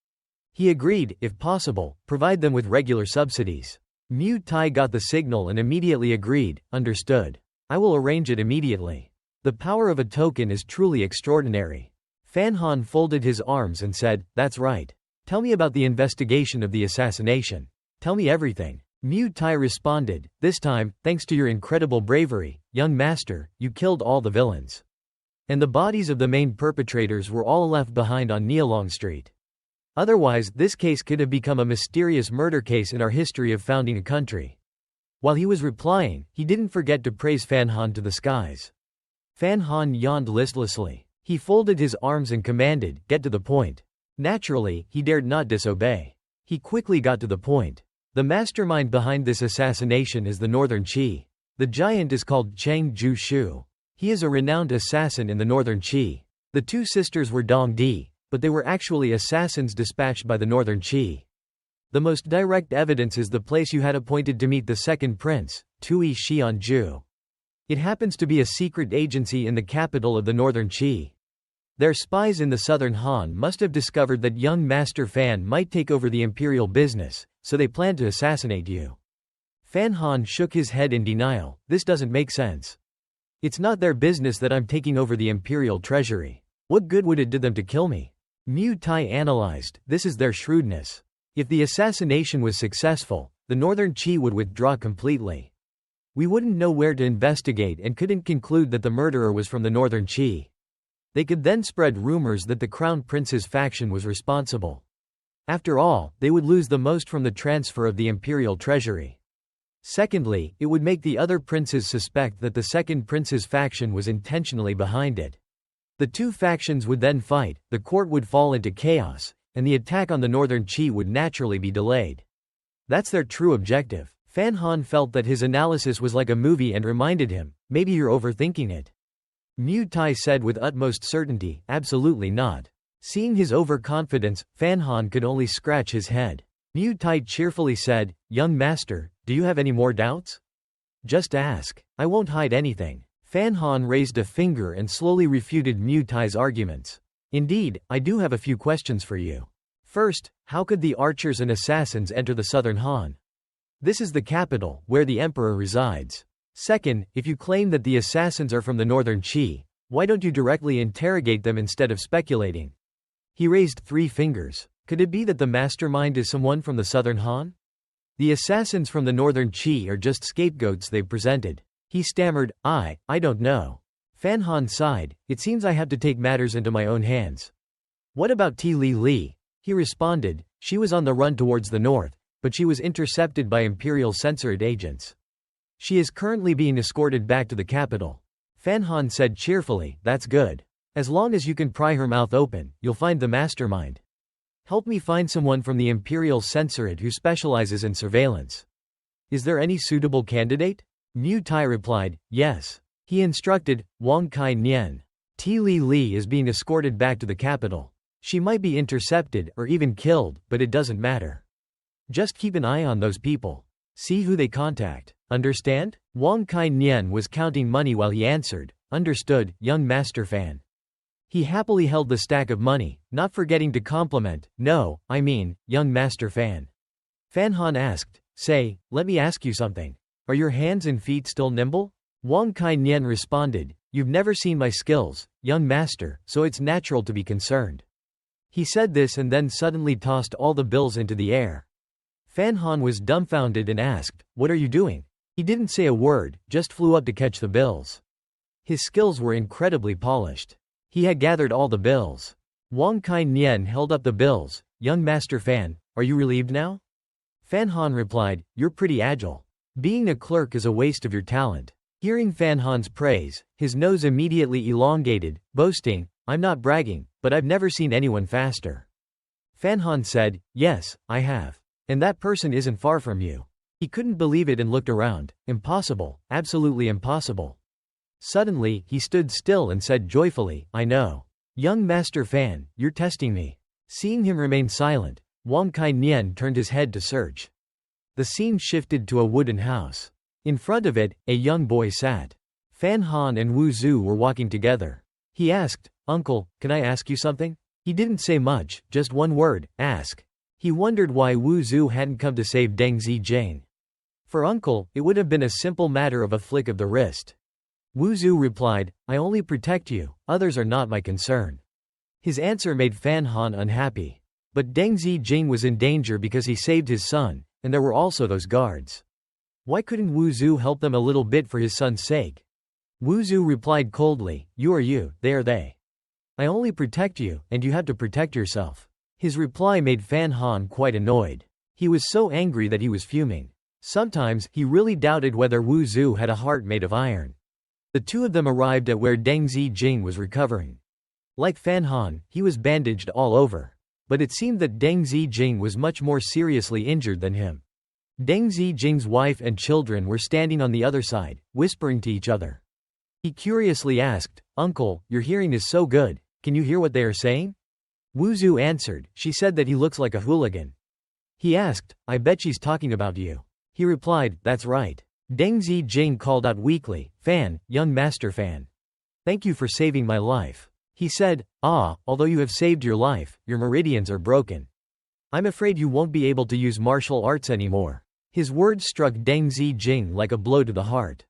He agreed, if possible, provide them with regular subsidies. Mu Tai got the signal and immediately agreed, understood. I will arrange it immediately. The power of a token is truly extraordinary. Fan Han folded his arms and said, that's right. Tell me about the investigation of the assassination. Tell me everything. Mu Tai responded, this time, thanks to your incredible bravery, young master, you killed all the villains. And the bodies of the main perpetrators were all left behind on Nialong Street. Otherwise, this case could have become a mysterious murder case in our history of founding a country. While he was replying, he didn't forget to praise Fan Han to the skies. Fan Han yawned listlessly. He folded his arms and commanded, get to the point. Naturally, he dared not disobey. He quickly got to the point. The mastermind behind this assassination is the Northern Qi. The giant is called Cheng Ju Shu. He is a renowned assassin in the Northern Qi. The two sisters were Dong Di, but they were actually assassins dispatched by the Northern Qi. The most direct evidence is the place you had appointed to meet the second prince, Tui Xianju. It happens to be a secret agency in the capital of the Northern Qi. Their spies in the southern Han must have discovered that young Master Fan might take over the imperial business, so they planned to assassinate you. Fan Han shook his head in denial. This doesn't make sense. It's not their business that I'm taking over the imperial treasury. What good would it do them to kill me? Mu Tai analyzed. This is their shrewdness. If the assassination was successful, the Northern Qi would withdraw completely. We wouldn't know where to investigate and couldn't conclude that the murderer was from the Northern Qi. They could then spread rumors that the Crown Prince's faction was responsible. After all, they would lose the most from the transfer of the imperial treasury. Secondly, it would make the other princes suspect that the second prince's faction was intentionally behind it. The two factions would then fight, the court would fall into chaos, and the attack on the Northern Qi would naturally be delayed. That's their true objective. Fan Han felt that his analysis was like a movie and reminded him, maybe you're overthinking it. Mu Tai said with utmost certainty, absolutely not. Seeing his overconfidence, Fan Han could only scratch his head. Mu Tai cheerfully said, young master, do you have any more doubts? Just ask. I won't hide anything. Fan Han raised a finger and slowly refuted Mu Tai's arguments. Indeed, I do have a few questions for you. First, how could the archers and assassins enter the southern Han? This is the capital, where the emperor resides. Second, if you claim that the assassins are from the Northern Qi, why don't you directly interrogate them instead of speculating? He raised 3 fingers. Could it be that the mastermind is someone from the southern Han? The assassins from the Northern Qi are just scapegoats they've presented. He stammered, I don't know. Fan Han sighed, it seems I have to take matters into my own hands. What about Ti Li? He responded, she was on the run towards the north, but she was intercepted by Imperial censored agents. She is currently being escorted back to the capital. Fan Han said cheerfully, that's good. As long as you can pry her mouth open, you'll find the mastermind. Help me find someone from the Imperial Censorate who specializes in surveillance. Is there any suitable candidate? Mu Tai replied, yes. He instructed, Wang Kai Nian. Ti Li is being escorted back to the capital. She might be intercepted or even killed, but it doesn't matter. Just keep an eye on those people. See who they contact. Understand? Wang Kai Nian was counting money while he answered, understood, young master Fan. He happily held the stack of money, not forgetting to compliment, no, I mean, young master Fan. Fan Han asked, say, let me ask you something. Are your hands and feet still nimble? Wang Kai Nian responded, you've never seen my skills, young master, so it's natural to be concerned. He said this and then suddenly tossed all the bills into the air. Fan Han was dumbfounded and asked, what are you doing? He didn't say a word, just flew up to catch the bills. His skills were incredibly polished. He had gathered all the bills. Wang Kai Nian held up the bills. Young Master Fan, are you relieved now? Fan Han replied, you're pretty agile. Being a clerk is a waste of your talent. Hearing Fan Han's praise, his nose immediately elongated, boasting, I'm not bragging, but I've never seen anyone faster. Fan Han said, yes, I have. And that person isn't far from you. He couldn't believe it and looked around. Impossible, absolutely impossible. Suddenly, he stood still and said joyfully, I know. Young Master Fan, you're testing me. Seeing him remain silent, Wang Kai Nian turned his head to search. The scene shifted to a wooden house. In front of it, a young boy sat. Fan Han and Wu Zhu were walking together. He asked, "Uncle, can I ask you something?" He didn't say much, just one word, ask. He wondered why Wu Zhu hadn't come to save Deng Zijing. For Uncle, it would have been a simple matter of a flick of the wrist. Wu Zhu replied, "I only protect you, others are not my concern." His answer made Fan Han unhappy. But Deng Zijing was in danger because he saved his son, and there were also those guards. Why couldn't Wu Zhu help them a little bit for his son's sake? Wu Zhu replied coldly, "You are you, they are they. I only protect you, and you have to protect yourself." His reply made Fan Han quite annoyed. He was so angry that he was fuming. Sometimes, he really doubted whether Wu Zhu had a heart made of iron. The two of them arrived at where Deng Zijing was recovering. Like Fan Han, he was bandaged all over. But it seemed that Deng Zijing was much more seriously injured than him. Deng Zijing's wife and children were standing on the other side, whispering to each other. He curiously asked, "Uncle, your hearing is so good, can you hear what they are saying?" Wu Zhu answered, "She said that he looks like a hooligan." He asked, "I bet she's talking about you." He replied, "That's right." Deng Zijing called out weakly, "Fan, young master Fan. Thank you for saving my life." He said, Although you have saved your life, your meridians are broken. I'm afraid you won't be able to use martial arts anymore." His words struck Deng Zijing like a blow to the heart.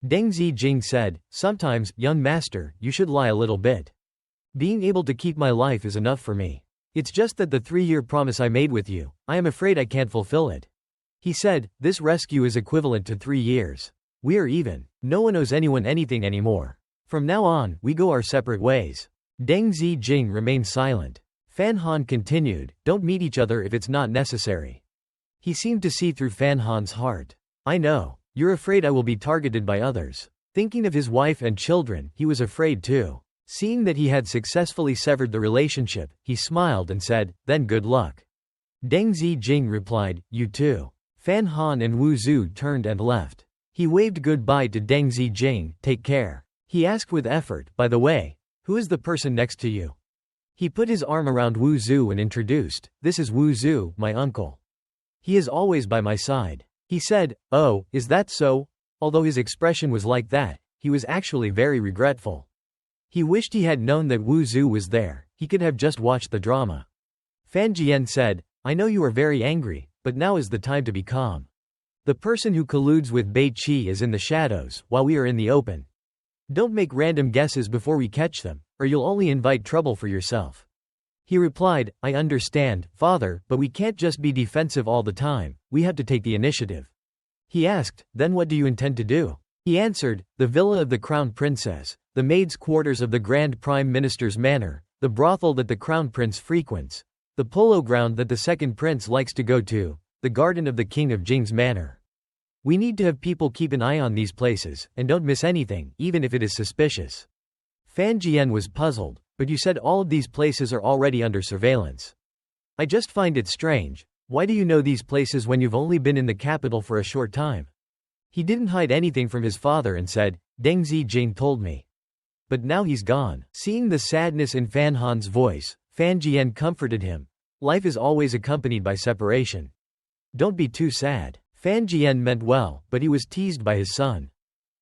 Deng Zijing said, "Sometimes, young master, you should lie a little bit. Being able to keep my life is enough for me. It's just that the 3-year promise I made with you, I am afraid I can't fulfill it." He said, "This rescue is equivalent to 3 years. We are even. No one owes anyone anything anymore. From now on, we go our separate ways." Deng Zijing remained silent. Fan Han continued, "Don't meet each other if it's not necessary." He seemed to see through Fan Han's heart. "I know. You're afraid I will be targeted by others." Thinking of his wife and children, he was afraid too. Seeing that he had successfully severed the relationship, he smiled and said, "Then good luck." Deng Zijing replied, "You too." Fan Han and Wu Zhu turned and left. He waved goodbye to Deng Zijing, "Take care." He asked with effort, "By the way, who is the person next to you?" He put his arm around Wu Zhu and introduced, "This is Wu Zhu, my uncle. He is always by my side." He said, "Oh, is that so?" Although his expression was like that, he was actually very regretful. He wished he had known that Wu Zhu was there, he could have just watched the drama. Fan Jian said, "I know you are very angry, but now is the time to be calm. The person who colludes with Bei Qi is in the shadows, while we are in the open. Don't make random guesses before we catch them, or you'll only invite trouble for yourself." He replied, "I understand, father, but we can't just be defensive all the time, we have to take the initiative." He asked, "Then what do you intend to do?" He answered, "The villa of the crown princess, the maids' quarters of the grand prime minister's manor, the brothel that the crown prince frequents, the polo ground that the second prince likes to go to, the garden of the king of Jing's manor. We need to have people keep an eye on these places, and don't miss anything, even if it is suspicious." Fan Jian was puzzled, "But you said all of these places are already under surveillance. I just find it strange. Why do you know these places when you've only been in the capital for a short time?" He didn't hide anything from his father and said, "Deng Zijing told me. But now he's gone." Seeing the sadness in Fan Han's voice, Fan Jian comforted him. Life is always accompanied by separation. Don't be too sad. Fan Jian meant well, but he was teased by his son.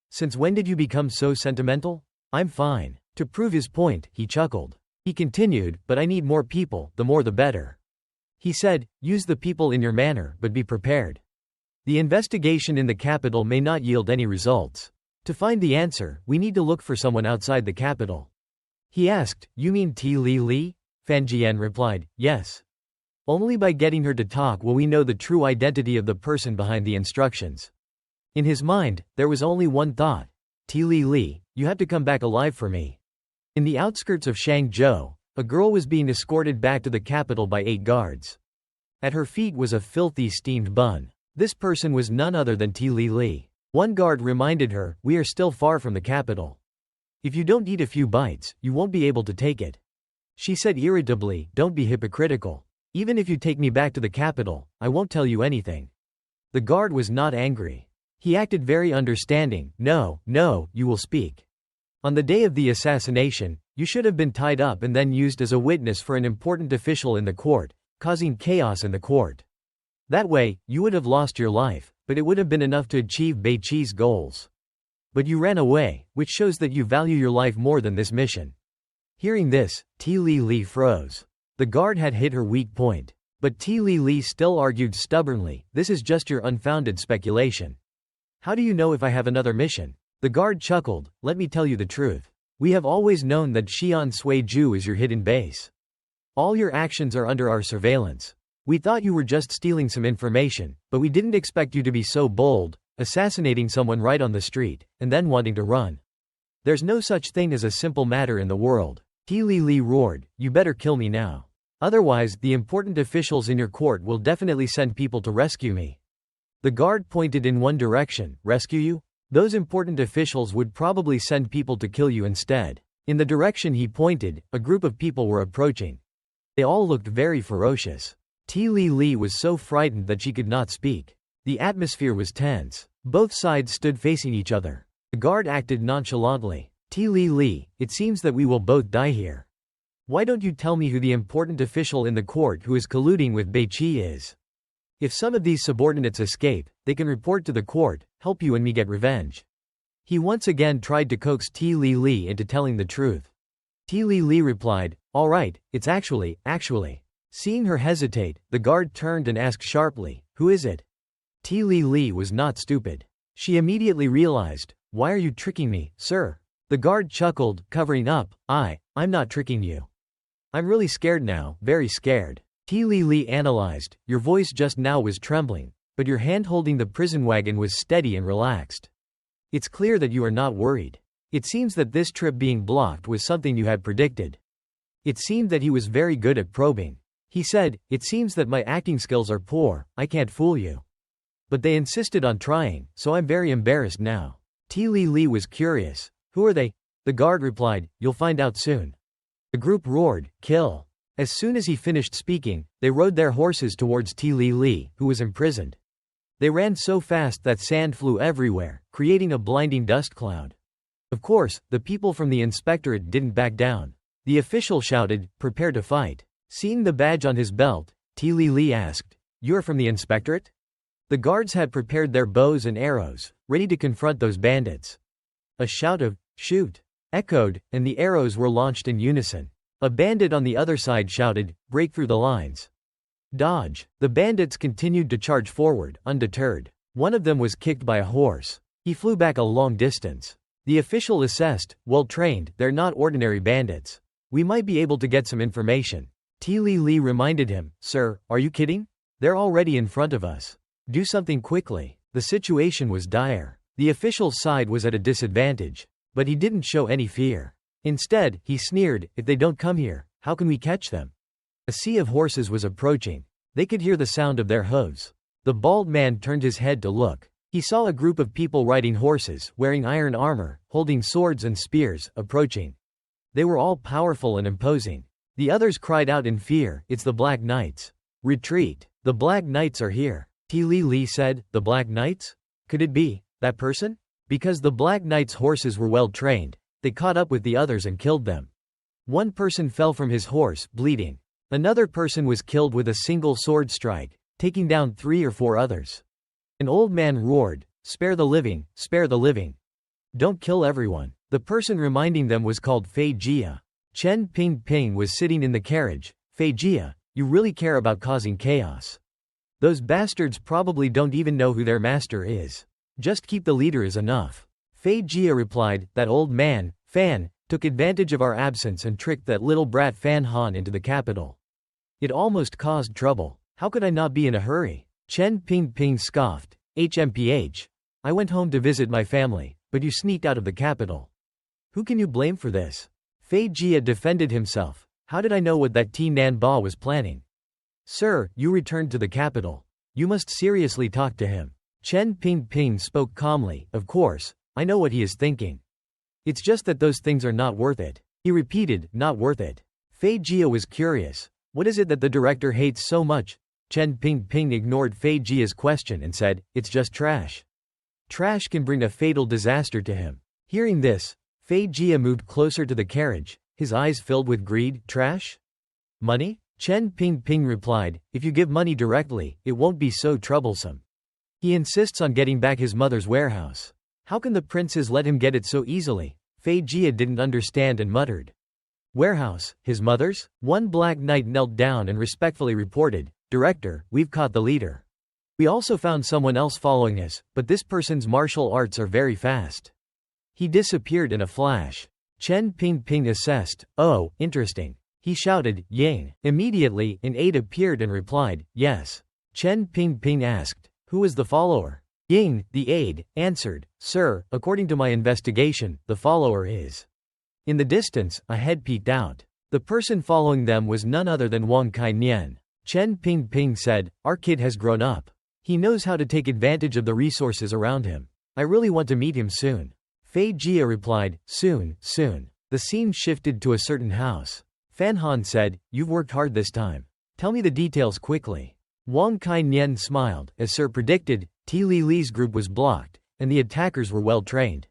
"Since when did you become so sentimental?" "I'm fine." To prove his point, he chuckled. He continued, "But I need more people, the more the better." He said, "Use the people in your manner, but be prepared. The investigation in the capital may not yield any results. To find the answer, we need to look for someone outside the capital." He asked, "You mean Ti Li?" Fan Jian replied, "Yes. Only by getting her to talk will we know the true identity of the person behind the instructions." In his mind, there was only one thought. "Ti Li, you have to come back alive for me." In the outskirts of Shangzhou, a girl was being escorted back to the capital by 8 guards. At her feet was a filthy steamed bun. This person was none other than Ti Li. One guard reminded her, "We are still far from the capital. If you don't eat a few bites, you won't be able to take it." She said irritably, "Don't be hypocritical. Even if you take me back to the capital, I won't tell you anything." The guard was not angry. He acted very understanding. No, you will speak. On the day of the assassination, you should have been tied up and then used as a witness for an important official in the court, causing chaos in the court. That way, you would have lost your life, but it would have been enough to achieve Beiqi's goals. But you ran away, which shows that you value your life more than this mission. Hearing this, Ti Li froze. The guard had hit her weak point. But Ti Li still argued stubbornly, this is just your unfounded speculation. How do you know if I have another mission? The guard chuckled, let me tell you the truth. We have always known that Xi'an Suiju is your hidden base. All your actions are under our surveillance. We thought you were just stealing some information, but we didn't expect you to be so bold, assassinating someone right on the street, and then wanting to run. There's no such thing as a simple matter in the world. Ti Li roared, you better kill me now. Otherwise, the important officials in your court will definitely send people to rescue me. The guard pointed in one direction, rescue you? Those important officials would probably send people to kill you instead. In the direction he pointed, a group of people were approaching. They all looked very ferocious. Ti Li was so frightened that she could not speak. The atmosphere was tense. Both sides stood facing each other. The guard acted nonchalantly. Ti Li, it seems that we will both die here. Why don't you tell me who the important official in the court who is colluding with Beiqi is? If some of these subordinates escape, they can report to the court, help you and me get revenge. He once again tried to coax Ti Li into telling the truth. Ti Li replied, all right, it's actually. Seeing her hesitate, the guard turned and asked sharply, who is it? Ti Li was not stupid. She immediately realized, why are you tricking me, sir? The guard chuckled, covering up, I'm not tricking you. I'm really scared now, very scared. Ti Li analyzed, your voice just now was trembling, but your hand holding the prison wagon was steady and relaxed. It's clear that you are not worried. It seems that this trip being blocked was something you had predicted. It seemed that he was very good at probing. He said, it seems that my acting skills are poor, I can't fool you. But they insisted on trying, so I'm very embarrassed now. Ti Li was curious. Who are they? The guard replied, you'll find out soon. The group roared, kill. As soon as he finished speaking, they rode their horses towards Ti Li, who was imprisoned. They ran so fast that sand flew everywhere, creating a blinding dust cloud. Of course, the people from the inspectorate didn't back down. The official shouted, prepare to fight. Seeing the badge on his belt, Ti Li asked, you're from the inspectorate? The guards had prepared their bows and arrows, ready to confront those bandits. A shout of, shoot, echoed, and the arrows were launched in unison. A bandit on the other side shouted, break through the lines. Dodge. The bandits continued to charge forward, undeterred. One of them was kicked by a horse. He flew back a long distance. The official assessed, well trained, they're not ordinary bandits. We might be able to get some information. Ti Li reminded him, sir, are you kidding? They're already in front of us. Do something quickly. The situation was dire. The official's side was at a disadvantage. But he didn't show any fear. Instead, he sneered, if they don't come here, how can we catch them? A sea of horses was approaching. They could hear the sound of their hooves. The bald man turned his head to look. He saw a group of people riding horses, wearing iron armor, holding swords and spears, approaching. They were all powerful and imposing. The others cried out in fear, it's the Black Knights. Retreat. The Black Knights are here. Ti Li said, the Black Knights? Could it be that person? Because the Black Knights' horses were well trained, they caught up with the others and killed them. One person fell from his horse, bleeding. Another person was killed with a single sword strike, taking down 3 or 4 others. An old man roared, spare the living, spare the living. Don't kill everyone. The person reminding them was called Fei Jia. Chen Ping was sitting in the carriage. Fei Jia, you really care about causing chaos. Those bastards probably don't even know who their master is. Just keep the leader is enough. Fei Jia replied, that old man, Fan, took advantage of our absence and tricked that little brat Fan Han into the capital. It almost caused trouble. How could I not be in a hurry? Chen Ping scoffed. HMPH. I went home to visit my family, but you sneaked out of the capital. Who can you blame for this? Fei Jia defended himself. How did I know what that Ti Nan Ba was planning? Sir, you returned to the capital. You must seriously talk to him. Chen Ping spoke calmly, of course, I know what he is thinking. It's just that those things are not worth it. He repeated, not worth it. Fei Jia was curious. What is it that the director hates so much? Chen Ping ignored Fei Jia's question and said, it's just trash. Trash can bring a fatal disaster to him. Hearing this, Fei Jia moved closer to the carriage, his eyes filled with greed. Trash? Money? Chen Ping replied, if you give money directly, it won't be so troublesome. He insists on getting back his mother's warehouse. How can the princes let him get it so easily? Fei Jia didn't understand and muttered. Warehouse, his mother's? One black knight knelt down and respectfully reported, Director, we've caught the leader. We also found someone else following us, but this person's martial arts are very fast. He disappeared in a flash. Chen Pingping assessed, oh, interesting. He shouted, Ying. Immediately, an aide appeared and replied, yes. Chen Pingping asked, who is the follower? Ying, the aide, answered, Sir, according to my investigation, the follower is. In the distance, a head peeked out. The person following them was none other than Wang Kainian. Chen Pingping said, our kid has grown up. He knows how to take advantage of the resources around him. I really want to meet him soon. Fei Jia replied, soon, soon. The scene shifted to a certain house. Fan Han said, you've worked hard this time. Tell me the details quickly. Wang Kainian smiled. As Sir predicted, Ti Li Li's group was blocked, and the attackers were well trained.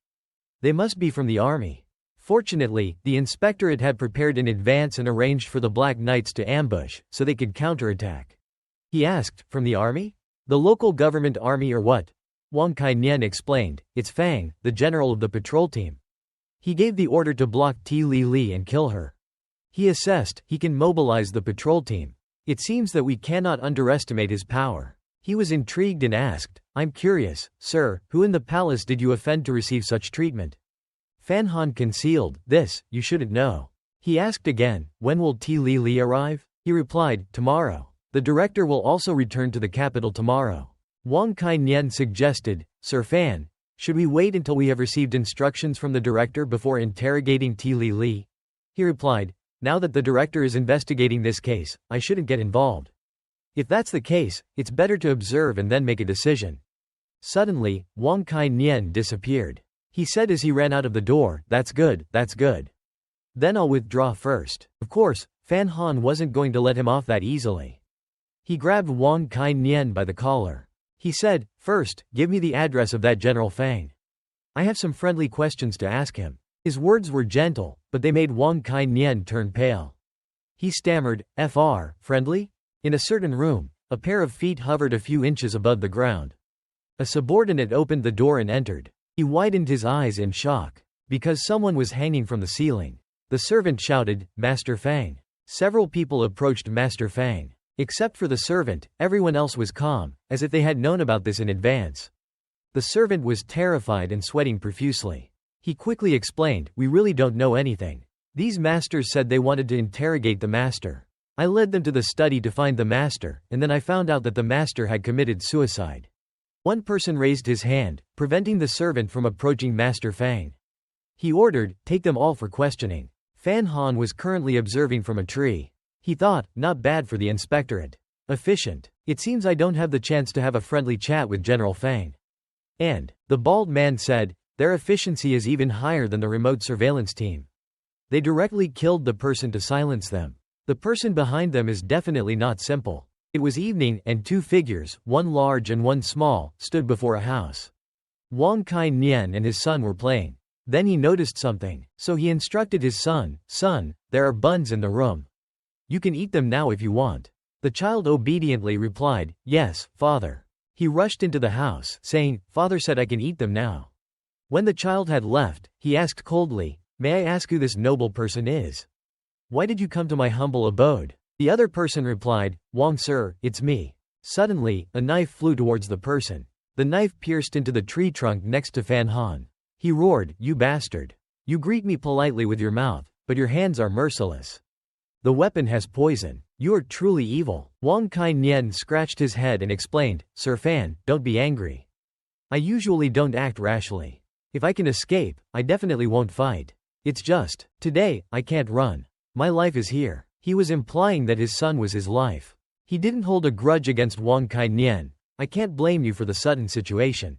They must be from the army. Fortunately, the inspectorate had prepared in advance and arranged for the Black Knights to ambush, so they could counterattack. He asked, from the army? The local government army or what? Wang Kainian explained, it's Fang, the general of the patrol team. He gave the order to block Ti Li and kill her. He assessed, he can mobilize the patrol team. It seems that we cannot underestimate his power. He was intrigued and asked, I'm curious, sir, who in the palace did you offend to receive such treatment? Fan Han concealed, this, you shouldn't know. He asked again, when will Ti Li arrive? He replied, tomorrow. The director will also return to the capital tomorrow. Wang Kainian suggested, Sir Fan, should we wait until we have received instructions from the director before interrogating Ti Li? He replied, now that the director is investigating this case, I shouldn't get involved. If that's the case, it's better to observe and then make a decision. Suddenly, Wang Kainian disappeared. He said as he ran out of the door, that's good, that's good. Then I'll withdraw first. Of course, Fan Han wasn't going to let him off that easily. He grabbed Wang Kainian by the collar. He said, first, give me the address of that General Fang. I have some friendly questions to ask him. His words were gentle, but they made Wang Kainian turn pale. He stammered, Fr, friendly? In a certain room, a pair of feet hovered a few inches above the ground. A subordinate opened the door and entered. He widened his eyes in shock. Because someone was hanging from the ceiling. The servant shouted, Master Fang. Several people approached Master Fang. Except for the servant, everyone else was calm, as if they had known about this in advance. The servant was terrified and sweating profusely. He quickly explained, we really don't know anything. These masters said they wanted to interrogate the master. I led them to the study to find the master, and then I found out that the master had committed suicide. One person raised his hand, preventing the servant from approaching Master Fang. He ordered, take them all for questioning. Fan Han was currently observing from a tree. He thought, not bad for the inspectorate. Efficient. It seems I don't have the chance to have a friendly chat with General Fang. And, the bald man said, their efficiency is even higher than the remote surveillance team. They directly killed the person to silence them. The person behind them is definitely not simple. It was evening, and two figures, one large and one small, stood before a house. Wang Kainian and his son were playing. Then he noticed something, so he instructed his son, Son, there are buns in the room. You can eat them now if you want. The child obediently replied, Yes, father. He rushed into the house, saying, Father said I can eat them now. When the child had left, he asked coldly, May I ask who this noble person is? Why did you come to my humble abode? The other person replied, Wang sir, it's me. Suddenly, a knife flew towards the person. The knife pierced into the tree trunk next to Fan Han. He roared, You bastard. You greet me politely with your mouth, but your hands are merciless. The weapon has poison. You are truly evil. Wang Kainian scratched his head and explained, Sir Fan, don't be angry. I usually don't act rashly. If I can escape, I definitely won't fight. It's just, today, I can't run. My life is here. He was implying that his son was his life. He didn't hold a grudge against Wang Kainian. I can't blame you for the sudden situation.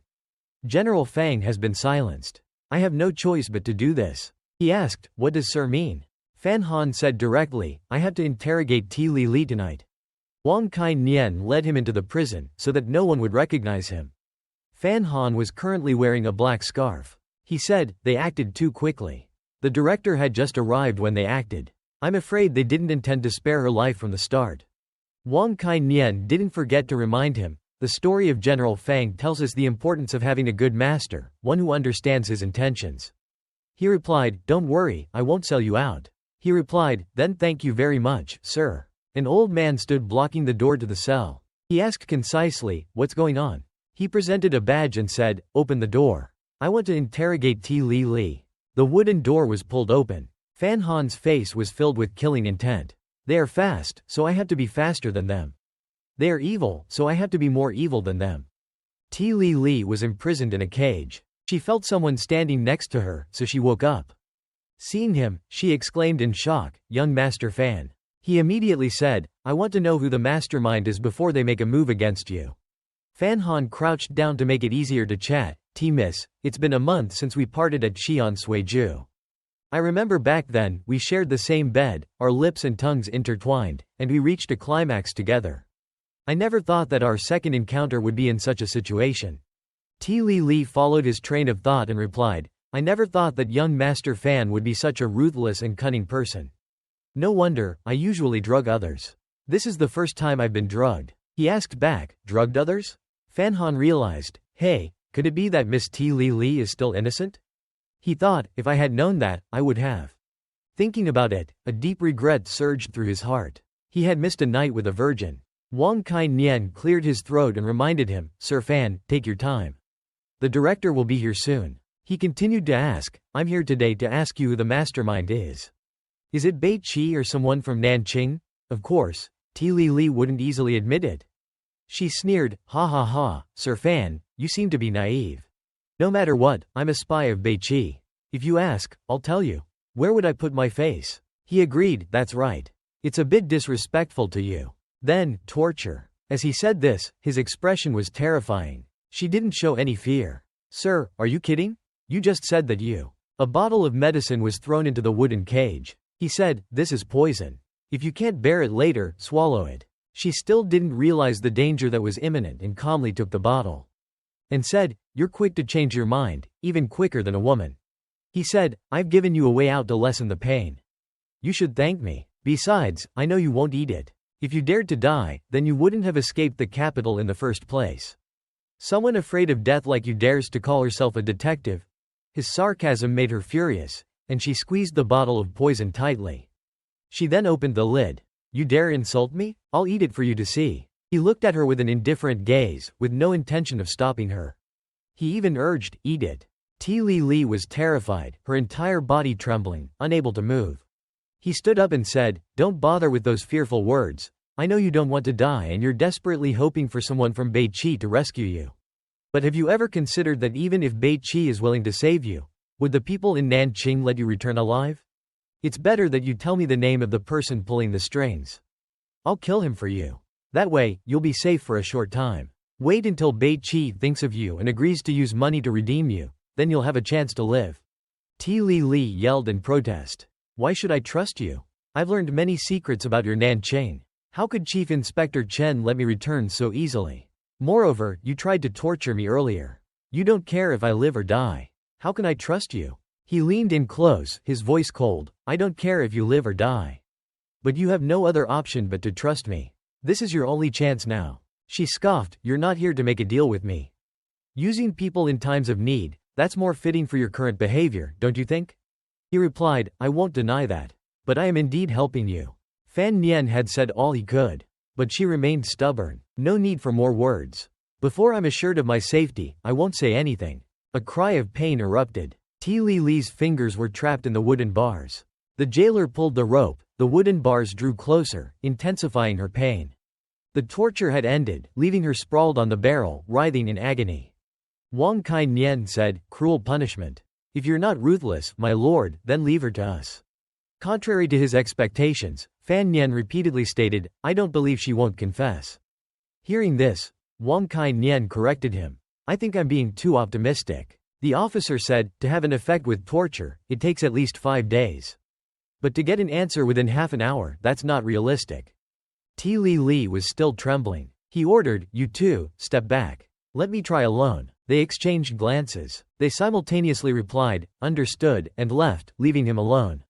General Fang has been silenced. I have no choice but to do this. He asked, What does sir mean? Fan Han said directly, I have to interrogate Ti Li tonight. Wang Kainian led him into the prison, so that no one would recognize him. Fan Han was currently wearing a black scarf. He said, They acted too quickly. The director had just arrived when they acted. I'm afraid they didn't intend to spare her life from the start. Wang Kainian didn't forget to remind him, The story of General Fang tells us the importance of having a good master, one who understands his intentions. He replied, "Don't worry, I won't sell you out." He replied, "Then thank you very much, sir." An old man stood blocking the door to the cell. He asked concisely, "What's going on?" He presented a badge and said, "Open the door. I want to interrogate T. Li Li." The wooden door was pulled open. Fan Han's face was filled with killing intent. "They are fast, so I have to be faster than them. They are evil, so I have to be more evil than them." T. Li Li was imprisoned in a cage. She felt someone standing next to her, so she woke up. Seeing him, she exclaimed in shock, "Young Master Fan." He immediately said, "I want to know who the mastermind is before they make a move against you." Fan Han crouched down to make it easier to chat. "Miss, it's been a month since we parted at Xi'an Suiju. I remember back then, we shared the same bed, our lips and tongues intertwined, and we reached a climax together. I never thought that our second encounter would be in such a situation." T. Li Li followed his train of thought and replied, "I never thought that young Master Fan would be such a ruthless and cunning person. No wonder, I usually drug others. This is the first time I've been drugged." He asked back, "Drugged others?" Fan Han realized, "Hey, could it be that Miss T. Li Li is still innocent?" He thought, if I had known that, I would have. Thinking about it, a deep regret surged through his heart. He had missed a night with a virgin. Wang Kai Nian cleared his throat and reminded him, "Sir Fan, take your time. The director will be here soon." He continued to ask, "I'm here today to ask you who the mastermind is. Is it Bai Qi or someone from Nanqing?" Of course, T. Li Li wouldn't easily admit it. She sneered, "Ha ha ha, Sir Fan, you seem to be naive. No matter what, I'm a spy of Bai Qi. If you ask, I'll tell you. Where would I put my face?" He agreed, "That's right. It's a bit disrespectful to you. Then, torture." As he said this, his expression was terrifying. She didn't show any fear. "Sir, are you kidding? You just said that you." A bottle of medicine was thrown into the wooden cage. He said, "This is poison. If you can't bear it later, swallow it." She still didn't realize the danger that was imminent and calmly took the bottle. And said, "You're quick to change your mind, even quicker than a woman." He said, "I've given you a way out to lessen the pain. You should thank me. Besides, I know you won't eat it. If you dared to die, then you wouldn't have escaped the capital in the first place. Someone afraid of death like you dares to call herself a detective." His sarcasm made her furious, and she squeezed the bottle of poison tightly. She then opened the lid. "You dare insult me? I'll eat it for you to see." He looked at her with an indifferent gaze, with no intention of stopping her. He even urged, "Eat it." T. Li Li was terrified, her entire body trembling, unable to move. He stood up and said, "Don't bother with those fearful words. I know you don't want to die and you're desperately hoping for someone from Bai Qi to rescue you. But have you ever considered that even if Bai Qi is willing to save you, would the people in Nanqing let you return alive? It's better that you tell me the name of the person pulling the strings. I'll kill him for you. That way, you'll be safe for a short time. Wait until Bai Qi thinks of you and agrees to use money to redeem you, then you'll have a chance to live." T. Li Li yelled in protest. "Why should I trust you? I've learned many secrets about your Nanqing. How could Chief Inspector Chen let me return so easily? Moreover, you tried to torture me earlier. You don't care if I live or die. How can I trust you?" He leaned in close, his voice cold. "I don't care if you live or die. But you have no other option but to trust me. This is your only chance now." She scoffed, "You're not here to make a deal with me. Using people in times of need, that's more fitting for your current behavior, don't you think?" He replied, "I won't deny that. But I am indeed helping you." Fan Nian had said all he could. But she remained stubborn. "No need for more words. Before I'm assured of my safety, I won't say anything." A cry of pain erupted. T. Li Li's fingers were trapped in the wooden bars. The jailer pulled the rope, the wooden bars drew closer, intensifying her pain. The torture had ended, leaving her sprawled on the barrel, writhing in agony. Wang Kai Nian said, "Cruel punishment. If you're not ruthless, my lord, then leave her to us." Contrary to his expectations, Fan Nian repeatedly stated, "I don't believe she won't confess." Hearing this, Wang Kai Nian corrected him. "I think I'm being too optimistic." The officer said, "To have an effect with torture, it takes at least 5 days. But to get an answer within half an hour, that's not realistic." T. Li Li was still trembling. He ordered, "You two, step back. Let me try alone." They exchanged glances. They simultaneously replied, "Understood," and left, leaving him alone.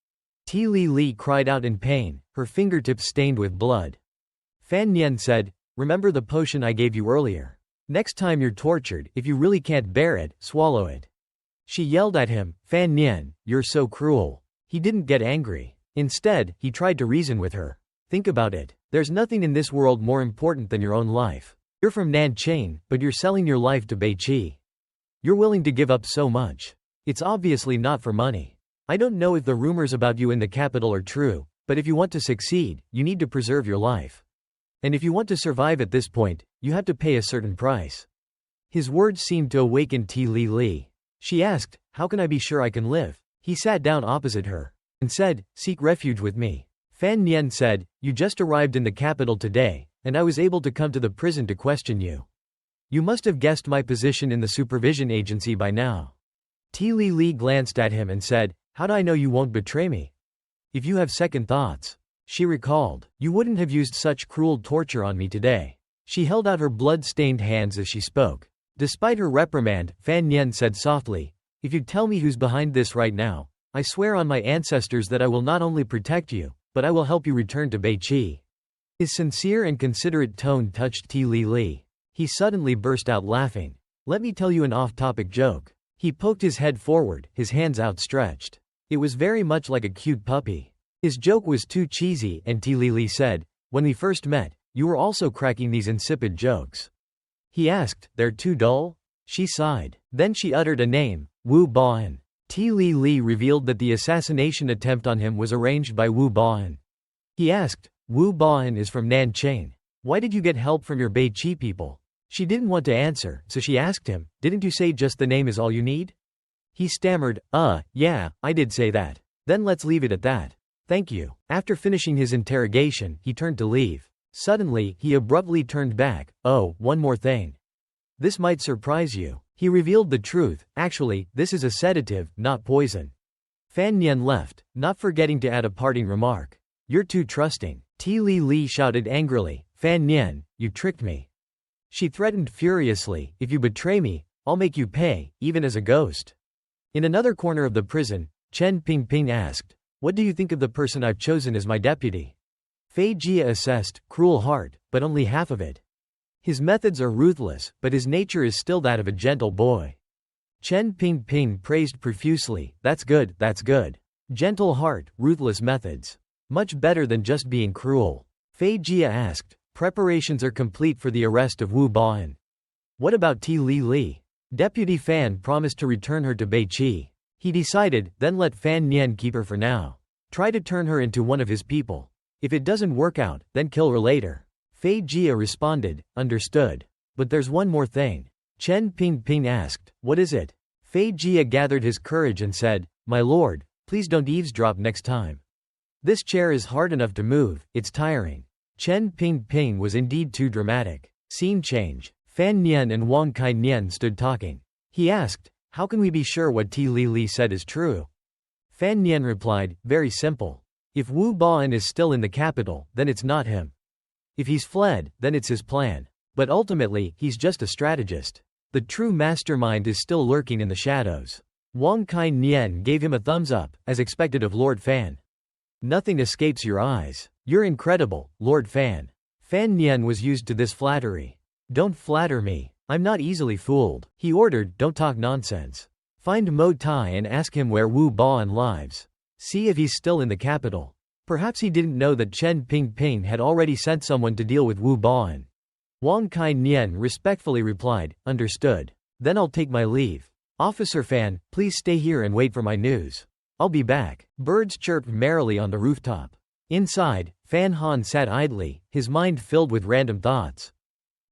T. Li Li cried out in pain, her fingertips stained with blood. Fan Nian said, "Remember the potion I gave you earlier. Next time you're tortured, if you really can't bear it, swallow it. She yelled at him, Fan Nian, you're so cruel. He didn't get angry. Instead, he tried to reason with her. Think about it. There's nothing in this world more important than your own life. You're from Nanchang, but you're selling your life to Beiqi. You're willing to give up so much. It's obviously not for money. I don't know if the rumors about you in the capital are true, but if you want to succeed, you need to preserve your life. And if you want to survive at this point, you have to pay a certain price. His words seemed to awaken Ti Li. She asked, how can I be sure I can live? He sat down opposite her and said, seek refuge with me. Fan Nian said, you just arrived in the capital today, and I was able to come to the prison to question you. You must have guessed my position in the supervision agency by now. Ti Li glanced at him and said, how do I know you won't betray me? If you have second thoughts. She recalled, you wouldn't have used such cruel torture on me today. She held out her blood-stained hands as she spoke. Despite her reprimand, Fan Nian said softly, if you tell me who's behind this right now, I swear on my ancestors that I will not only protect you, but I will help you return to Beiqi. His sincere and considerate tone touched Ti Li. He suddenly burst out laughing. Let me tell you an off-topic joke. He poked his head forward, his hands outstretched. It was very much like a cute puppy. His joke was too cheesy, and Ti Li said, when we first met, you were also cracking these insipid jokes. He asked, they're too dull? She sighed. Then she uttered a name, Wu Baoan. Ti Li revealed that the assassination attempt on him was arranged by Wu Baoan. He asked, Wu Baoan is from Nanchang. Why did you get help from your Beiqi people? She didn't want to answer, so she asked him, didn't you say just the name is all you need? He stammered, yeah, I did say that. Then let's leave it at that. Thank you. After finishing his interrogation, he turned to leave. Suddenly, he abruptly turned back. Oh, one more thing. This might surprise you. He revealed the truth. Actually, this is a sedative, not poison. Fan Nian left, not forgetting to add a parting remark. You're too trusting. Ti Li shouted angrily, Fan Nian, you tricked me. She threatened furiously, if you betray me, I'll make you pay, even as a ghost. In another corner of the prison, Chen Pingping asked, what do you think of the person I've chosen as my deputy? Fei Jia assessed, cruel heart, but only half of it. His methods are ruthless, but his nature is still that of a gentle boy. Chen Pingping praised profusely, that's good, that's good. Gentle heart, ruthless methods. Much better than just being cruel. Fei Jia asked, preparations are complete for the arrest of Wu Baoan. What about Ti Li? Deputy Fan promised to return her to Beiqi. He decided, then let Fan Nian keep her for now. Try to turn her into one of his people. If it doesn't work out, then kill her later. Fei Jia responded, understood. But there's one more thing. Chen Pingping asked, what is it? Fei Jia gathered his courage and said, my lord, please don't eavesdrop next time. This chair is hard enough to move, it's tiring. Chen Pingping was indeed too dramatic. Scene change. Fan Nian and Wang Kai Nian stood talking. He asked, how can we be sure what Ti Li said is true? Fan Nian replied, very simple. If Wu Baoan is still in the capital, then it's not him. If he's fled, then it's his plan. But ultimately, he's just a strategist. The true mastermind is still lurking in the shadows. Wang Kai Nian gave him a thumbs up, as expected of Lord Fan. Nothing escapes your eyes. You're incredible, Lord Fan. Fan Nian was used to this flattery. Don't flatter me. I'm not easily fooled. He ordered, don't talk nonsense. Find Mo Tai and ask him where Wu Baoan lives. See if he's still in the capital. Perhaps he didn't know that Chen Pingping had already sent someone to deal with Wu Baoan. Wang Kai Nian respectfully replied, understood. Then I'll take my leave. Officer Fan, please stay here and wait for my news. I'll be back. Birds chirped merrily on the rooftop. Inside, Fan Han sat idly, his mind filled with random thoughts.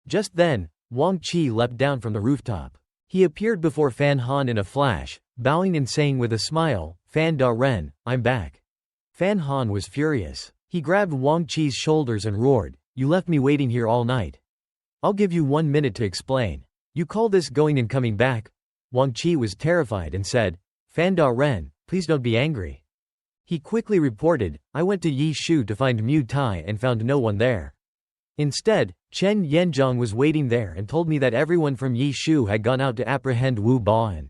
Just then, Wang Qi leapt down from the rooftop. He appeared before Fan Han in a flash, bowing and saying with a smile, Fan Da Ren, I'm back. Fan Han was furious. He grabbed Wang Qi's shoulders and roared, you left me waiting here all night. I'll give you 1 minute to explain. You call this going and coming back? Wang Qi was terrified and said, Fan Da Ren, please don't be angry. He quickly reported, I went to Yi Shu to find Mu Tai and found no one there. Instead, Chen Yanzhong was waiting there and told me that everyone from Yi Shu had gone out to apprehend Wu Baoan.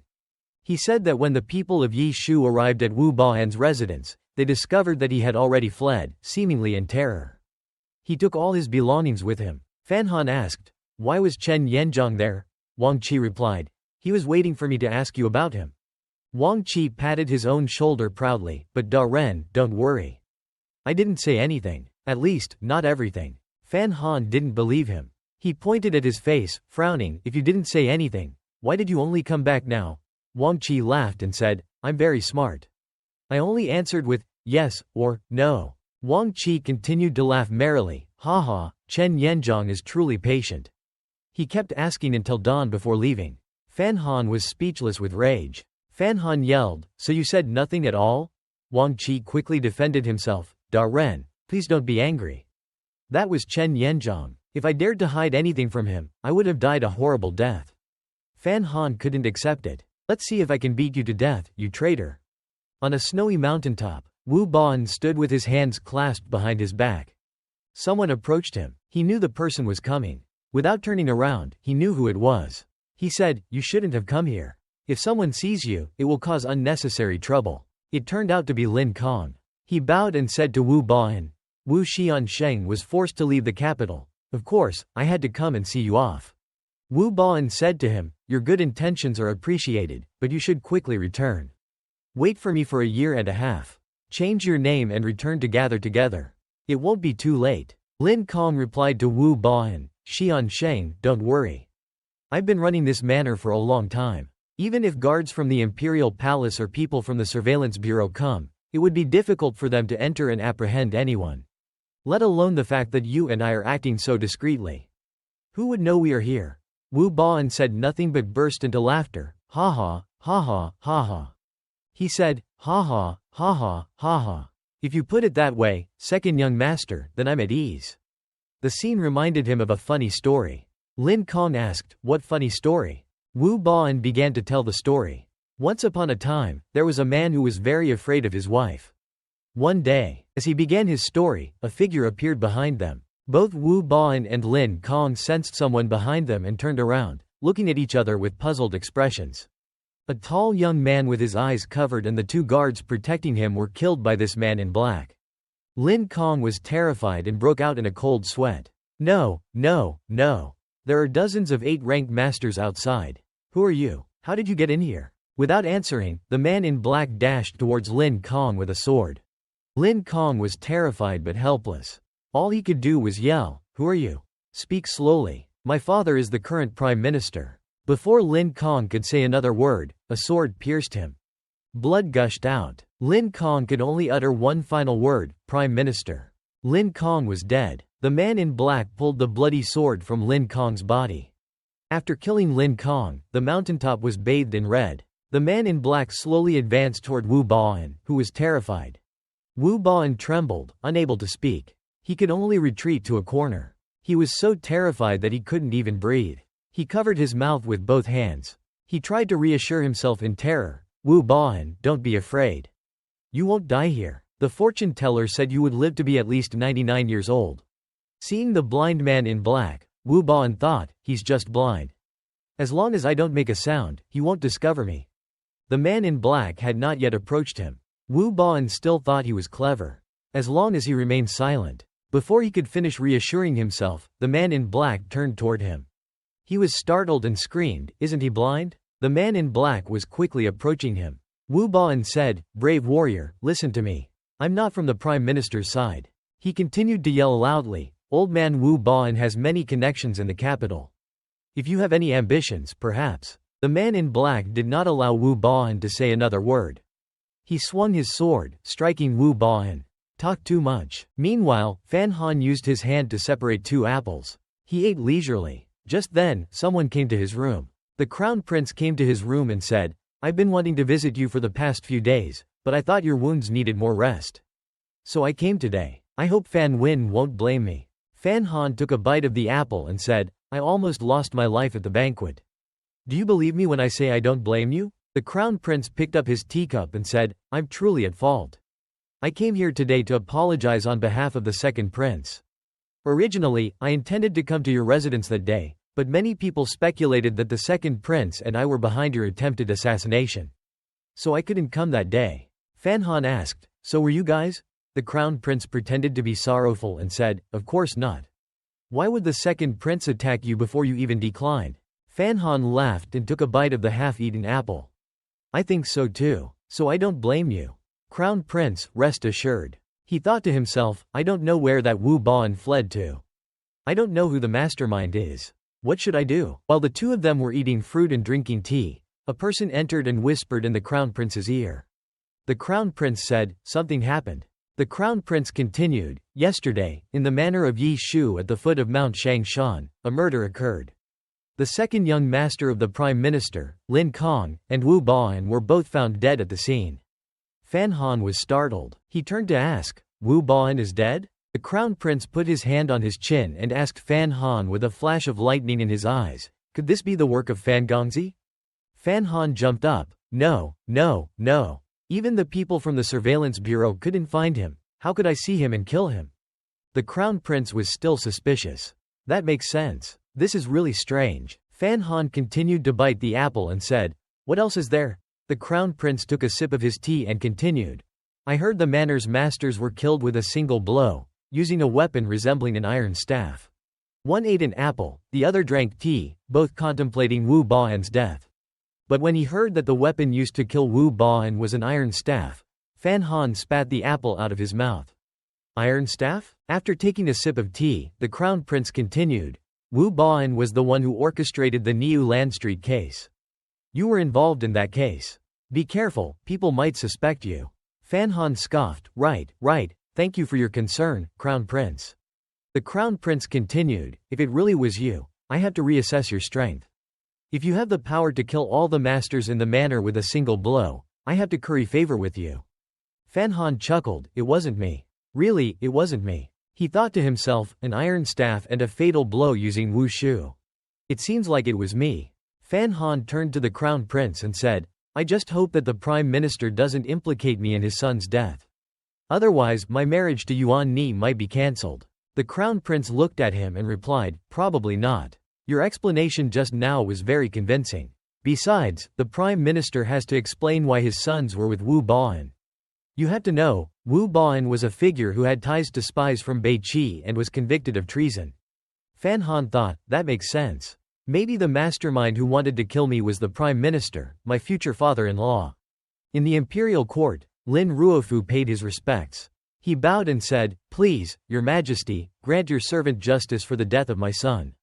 He said that when the people of Yi Shu arrived at Wu Baoan's residence, they discovered that he had already fled, seemingly in terror. He took all his belongings with him. Fan Han asked, Why was Chen Yanzhang there? Wang Qi replied. He was waiting for me to ask you about him. Wang Qi patted his own shoulder proudly, but Da Ren, don't worry. I didn't say anything. At least, not everything. Fan Han didn't believe him. He pointed at his face, frowning. If you didn't say anything, why did you only come back now? Wang Qi laughed and said, I'm very smart. I only answered with, yes, or, no. Wang Qi continued to laugh merrily. Haha, Chen Yanzhang is truly patient. He kept asking until dawn before leaving. Fan Han was speechless with rage. Fan Han yelled, so you said nothing at all? Wang Qi quickly defended himself. Da Ren, please don't be angry. That was Chen Yanzhang. If I dared to hide anything from him, I would have died a horrible death. Fan Han couldn't accept it. Let's see if I can beat you to death, you traitor. On a snowy mountaintop, Wu Bao'an stood with his hands clasped behind his back. Someone approached him. He knew the person was coming. Without turning around, he knew who it was. He said, you shouldn't have come here. If someone sees you, it will cause unnecessary trouble. It turned out to be Lin Kong. He bowed and said to Wu Bao'an. Wu Xiansheng was forced to leave the capital. Of course, I had to come and see you off. Wu Bao'an said to him, your good intentions are appreciated, but you should quickly return. Wait for me for a year and a half. Change your name and return to gather together. It won't be too late. Lin Kong replied to Wu Bao'an, Xiansheng, don't worry. I've been running this manor for a long time. Even if guards from the imperial palace or people from the surveillance bureau come, it would be difficult for them to enter and apprehend anyone. Let alone the fact that you and I are acting so discreetly. Who would know we are here? Wu Bao'an said nothing but burst into laughter. Ha ha, ha ha, ha ha. He said, ha ha, ha ha, ha ha. If you put it that way, second young master, then I'm at ease. The scene reminded him of a funny story. Lin Kong asked, what funny story? Wu Bao'an began to tell the story. Once upon a time, there was a man who was very afraid of his wife. One day, as he began his story, a figure appeared behind them. Both Wu Bao'an and Lin Kong sensed someone behind them and turned around, looking at each other with puzzled expressions. A tall young man with his eyes covered and the two guards protecting him were killed by this man in black. Lin Kong was terrified and broke out in a cold sweat. No, no, no. There are dozens of 8-ranked masters outside. Who are you? How did you get in here? Without answering, the man in black dashed towards Lin Kong with a sword. Lin Kong was terrified but helpless. All he could do was yell, who are you? Speak slowly. My father is the current prime minister. Before Lin Kong could say another word, a sword pierced him. Blood gushed out. Lin Kong could only utter one final word, Prime Minister. Lin Kong was dead. The man in black pulled the bloody sword from Lin Kong's body. After killing Lin Kong, the mountaintop was bathed in red. The man in black slowly advanced toward Wu Bao'an, who was terrified. Wu Bao'an trembled, unable to speak. He could only retreat to a corner. He was so terrified that he couldn't even breathe. He covered his mouth with both hands. He tried to reassure himself in terror. Wu Bao'an, don't be afraid. You won't die here. The fortune teller said you would live to be at least 99 years old. Seeing the blind man in black, Wu Bao'an thought, he's just blind. As long as I don't make a sound, he won't discover me. The man in black had not yet approached him. Wu Bao'an still thought he was clever. As long as he remained silent. Before he could finish reassuring himself, the man in black turned toward him. He was startled and screamed, isn't he blind? The man in black was quickly approaching him. Wu Bao'an said, brave warrior, listen to me. I'm not from the prime minister's side. He continued to yell loudly, old man Wu Bao'an has many connections in the capital. If you have any ambitions, perhaps. The man in black did not allow Wu Bao'an to say another word. He swung his sword, striking Wu Bao'an. Talk too much. Meanwhile, Fan Han used his hand to separate two apples. He ate leisurely. Just then, someone came to his room. The crown prince came to his room and said, I've been wanting to visit you for the past few days, but I thought your wounds needed more rest. So I came today. I hope Fan Win won't blame me. Fan Han took a bite of the apple and said, I almost lost my life at the banquet. Do you believe me when I say I don't blame you? The crown prince picked up his teacup and said, I'm truly at fault. I came here today to apologize on behalf of the second prince. Originally, I intended to come to your residence that day, but many people speculated that the second prince and I were behind your attempted assassination. So I couldn't come that day. Fan Han asked, so were you guys? The crown prince pretended to be sorrowful and said, of course not. Why would the second prince attack you before you even declined? Fan Han laughed and took a bite of the half-eaten apple. I think so too, so I don't blame you. Crown Prince, rest assured. He thought to himself, I don't know where that Wu Baoan fled to. I don't know who the mastermind is. What should I do? While the two of them were eating fruit and drinking tea, a person entered and whispered in the Crown Prince's ear. The Crown Prince said, something happened. The Crown Prince continued, yesterday, in the manor of Yi Shu at the foot of Mount Shangshan, a murder occurred. The second young master of the Prime Minister, Lin Kong, and Wu Baoan were both found dead at the scene. Fan Han was startled. He turned to ask, Wu Baoan is dead? The Crown Prince put his hand on his chin and asked Fan Han with a flash of lightning in his eyes, could this be the work of Fan Gongzi? Fan Han jumped up, no, no, no. Even the people from the surveillance bureau couldn't find him. How could I see him and kill him? The Crown Prince was still suspicious. That makes sense. This is really strange. Fan Han continued to bite the apple and said, what else is there? The Crown Prince took a sip of his tea and continued. I heard the manor's masters were killed with a single blow, using a weapon resembling an iron staff. One ate an apple, the other drank tea, both contemplating Wu Baoan's death. But when he heard that the weapon used to kill Wu Baoan was an iron staff, Fan Han spat the apple out of his mouth. Iron staff? After taking a sip of tea, the Crown Prince continued. Wu Baoan was the one who orchestrated the Niu Land Street case. You were involved in that case. Be careful, people might suspect you. Fan Han scoffed, right, thank you for your concern, Crown Prince. The Crown Prince continued, if it really was you, I have to reassess your strength. If you have the power to kill all the masters in the manor with a single blow, I have to curry favor with you. Fan Han chuckled, it wasn't me. Really, it wasn't me. He thought to himself, an iron staff and a fatal blow using wushu. It seems like it was me. Fan Han turned to the Crown Prince and said, I just hope that the Prime Minister doesn't implicate me in his son's death. Otherwise, my marriage to Yuan Ni might be cancelled. The Crown Prince looked at him and replied, probably not. Your explanation just now was very convincing. Besides, the Prime Minister has to explain why his sons were with Wu Baoan. You have to know, Wu Baoan was a figure who had ties to spies from Beiqi and was convicted of treason. Fan Han thought, that makes sense. Maybe the mastermind who wanted to kill me was the Prime Minister, my future father-in-law. In the imperial court, Lin Ruofu paid his respects. He bowed and said, please, Your Majesty, grant your servant justice for the death of my son.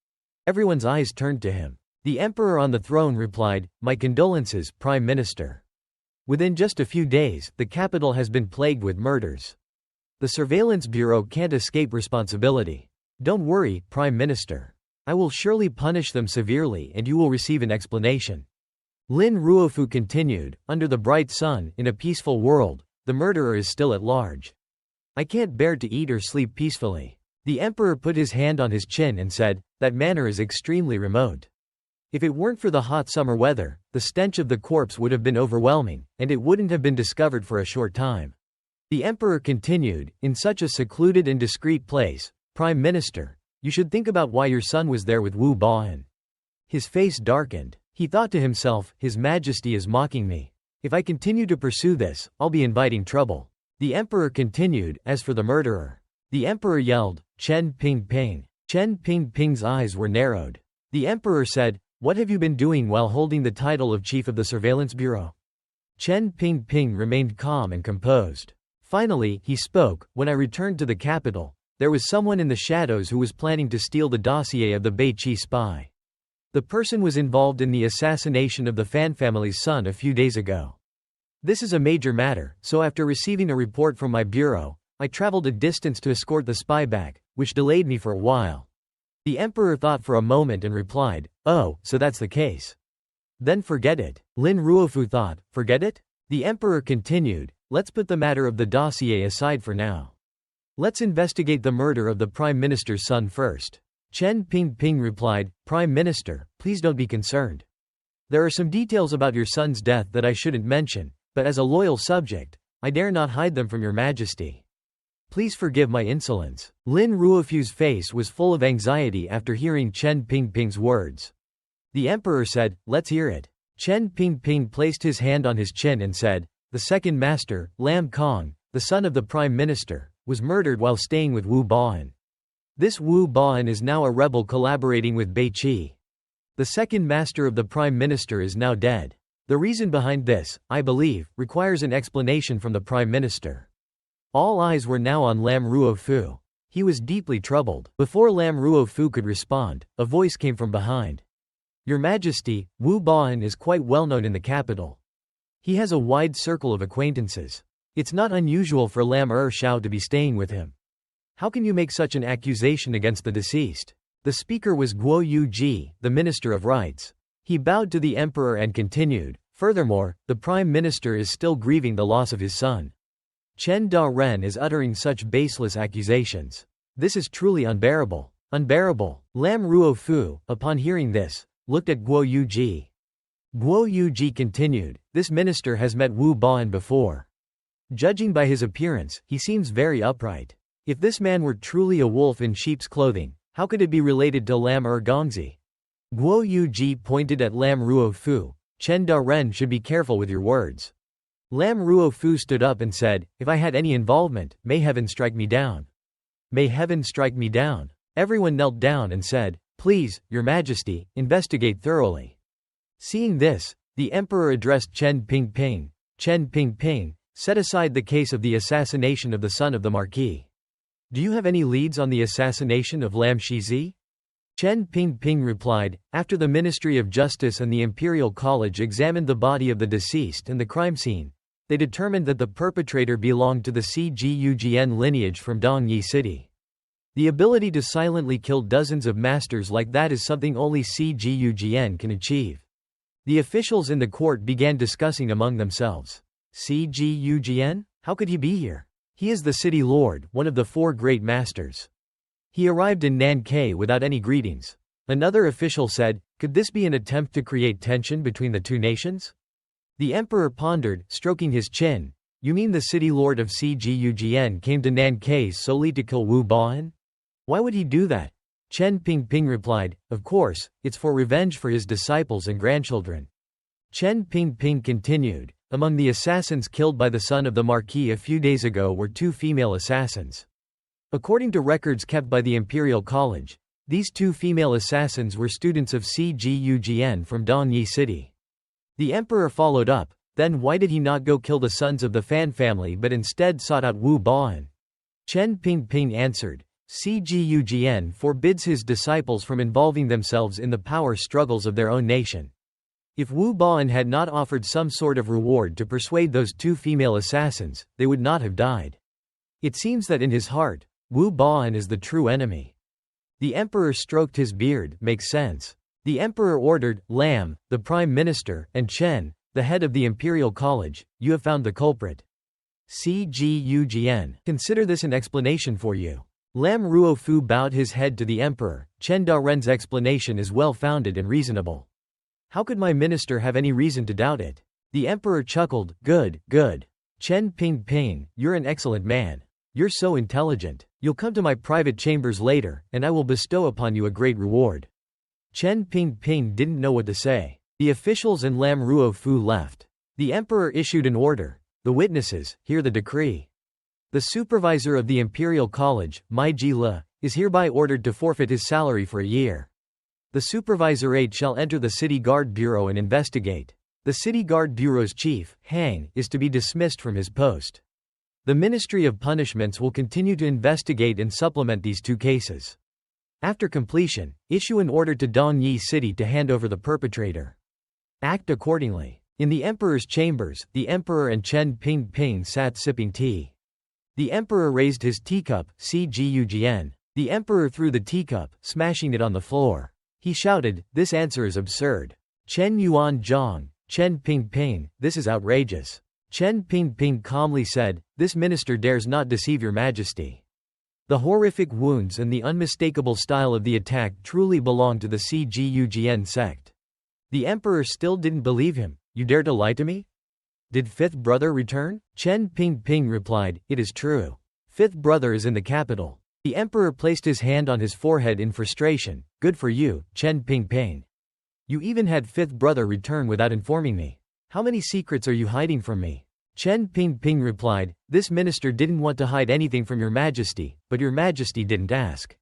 Everyone's eyes turned to him. The emperor on the throne replied, my condolences, Prime Minister. Within just a few days, the capital has been plagued with murders. The surveillance bureau can't escape responsibility. Don't worry, Prime Minister. I will surely punish them severely and you will receive an explanation. Lin Ruofu continued, under the bright sun, in a peaceful world, the murderer is still at large. I can't bear to eat or sleep peacefully. The emperor put his hand on his chin and said, that manor is extremely remote. If it weren't for the hot summer weather, the stench of the corpse would have been overwhelming, and it wouldn't have been discovered for a short time. The emperor continued, in such a secluded and discreet place, Prime Minister, you should think about why your son was there with Wu Baoan. His face darkened. He thought to himself, His Majesty is mocking me. If I continue to pursue this, I'll be inviting trouble. The emperor continued, as for the murderer. The emperor yelled, Chen Ping. Chen Ping's eyes were narrowed. The emperor said, what have you been doing while holding the title of Chief of the Surveillance Bureau? Chen Ping remained calm and composed. Finally, he spoke, when I returned to the capital, there was someone in the shadows who was planning to steal the dossier of the Beiqi spy. The person was involved in the assassination of the Fan family's son a few days ago. This is a major matter, so after receiving a report from my bureau, I traveled a distance to escort the spy back, which delayed me for a while. The emperor thought for a moment and replied, oh, so that's the case. Then forget it. Lin Ruofu thought, forget it? The emperor continued, let's put the matter of the dossier aside for now. Let's investigate the murder of the Prime Minister's son first. Chen Ping replied, Prime Minister, please don't be concerned. There are some details about your son's death that I shouldn't mention, but as a loyal subject, I dare not hide them from your Majesty. Please forgive my insolence. Lin Ruofu's face was full of anxiety after hearing Chen Ping's words. The emperor said, let's hear it. Chen Ping placed his hand on his chin and said, the second master, Lam Kong, the son of the Prime Minister, was murdered while staying with Wu Baoan. This Wu Baoan is now a rebel collaborating with Bei Qi. The second master of the prime minister is now dead. The reason behind this, I believe, requires an explanation from the prime minister. All eyes were now on Lam Ruofu. He was deeply troubled. Before Lam Ruofu could respond, a voice came from behind. Your Majesty, Wu Baoan is quite well known in the capital. He has a wide circle of acquaintances. It's not unusual for Lam Shao to be staying with him. How can you make such an accusation against the deceased? The speaker was Guo Yuji, the Minister of Rites. He bowed to the emperor and continued, furthermore, the prime minister is still grieving the loss of his son. Chen Da-ren is uttering such baseless accusations. This is truly unbearable. Unbearable. Lam Ruofu, upon hearing this, looked at Guo Yuji. Guo Yuji continued, this minister has met Wu Baoan before. Judging by his appearance, he seems very upright. If this man were truly a wolf in sheep's clothing, how could it be related to Lam Gongzi? Guo Yuji pointed at Lam Ruofu. Chen Da-ren should be careful with your words. Lam Ruofu stood up and said, if I had any involvement, may heaven strike me down. May heaven strike me down. Everyone knelt down and said, please, your majesty, investigate thoroughly. Seeing this, the emperor addressed Chen Pingping. Chen Pingping, set aside the case of the assassination of the son of the marquis. Do you have any leads on the assassination of Lam Shizi? Chen Pingping replied, after the Ministry of Justice and the Imperial College examined the body of the deceased and the crime scene, they determined that the perpetrator belonged to the Cgugn lineage from Dongyi City. The ability to silently kill dozens of masters like that is something only Cgugn can achieve. The officials in the court began discussing among themselves. Cgugn? How could he be here? He is the city lord, one of the four great masters. He arrived in Nankai without any greetings. Another official said, could this be an attempt to create tension between the two nations? The emperor pondered, stroking his chin. You mean the city lord of Cgugn came to Nankai solely to kill Wu Baoan? Why would he do that? Chen Pingping replied, of course, it's for revenge for his disciples and grandchildren. Chen Pingping continued, among the assassins killed by the son of the marquis a few days ago were two female assassins. According to records kept by the Imperial College, these two female assassins were students of Cgugn from Dongyi City. The emperor followed up, then why did he not go kill the sons of the Fan family but instead sought out Wu Baoan? Chen Pingping answered, Cgugn forbids his disciples from involving themselves in the power struggles of their own nation. If Wu Baoan had not offered some sort of reward to persuade those two female assassins, they would not have died. It seems that in his heart, Wu Baoan is the true enemy. The emperor stroked his beard, makes sense. The emperor ordered, Lam, the prime minister, and Chen, the head of the Imperial College, you have found the culprit. Cgugn, consider this an explanation for you. Lam Ruofu bowed his head to the emperor. Chen Da-ren's explanation is well-founded and reasonable. How could my minister have any reason to doubt it? The emperor chuckled, good, good. Chen Pingping, you're an excellent man. You're so intelligent. You'll come to my private chambers later, and I will bestow upon you a great reward. Chen Pingping didn't know what to say. The officials and Lam Ruofu left. The emperor issued an order. The witnesses, hear the decree. The supervisor of the Imperial College, Mai Ji Le, is hereby ordered to forfeit his salary for a year. The supervisorate shall enter the City Guard Bureau and investigate. The City Guard Bureau's chief, Hang, is to be dismissed from his post. The Ministry of Punishments will continue to investigate and supplement these two cases. After completion, issue an order to Dongyi City to hand over the perpetrator. Act accordingly. In the emperor's chambers, the emperor and Chen Pingping sat sipping tea. The emperor raised his teacup, Cgugn. The emperor threw the teacup, smashing it on the floor. He shouted, this answer is absurd. Chen Yuan Zhang, Chen Pingping, this is outrageous. Chen Pingping calmly said, this minister dares not deceive your majesty. The horrific wounds and the unmistakable style of the attack truly belong to the Cgugn sect. The emperor still didn't believe him. You dare to lie to me? Did fifth brother return? Chen Pingping replied, it is true. Fifth brother is in the capital. The emperor placed his hand on his forehead in frustration. Good for you, Chen Pingping. You even had fifth brother return without informing me. How many secrets are you hiding from me? Chen Pingping replied, this minister didn't want to hide anything from your majesty, but your majesty didn't ask.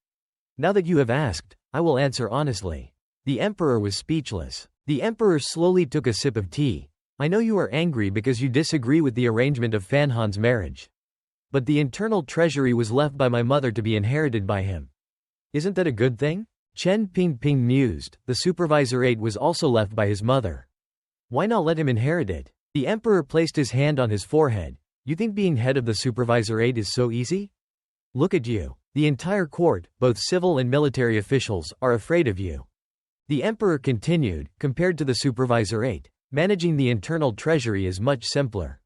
Now that you have asked, I will answer honestly. The emperor was speechless. The emperor slowly took a sip of tea. I know you are angry because you disagree with the arrangement of Fan Han's marriage. But the internal treasury was left by my mother to be inherited by him. Isn't that a good thing? Chen Pingping mused. The supervisorate was also left by his mother. Why not let him inherit it? The emperor placed his hand on his forehead. You think being head of the supervisorate is so easy? Look at you. The entire court, both civil and military officials, are afraid of you. The emperor continued, compared to the supervisorate, managing the internal treasury is much simpler.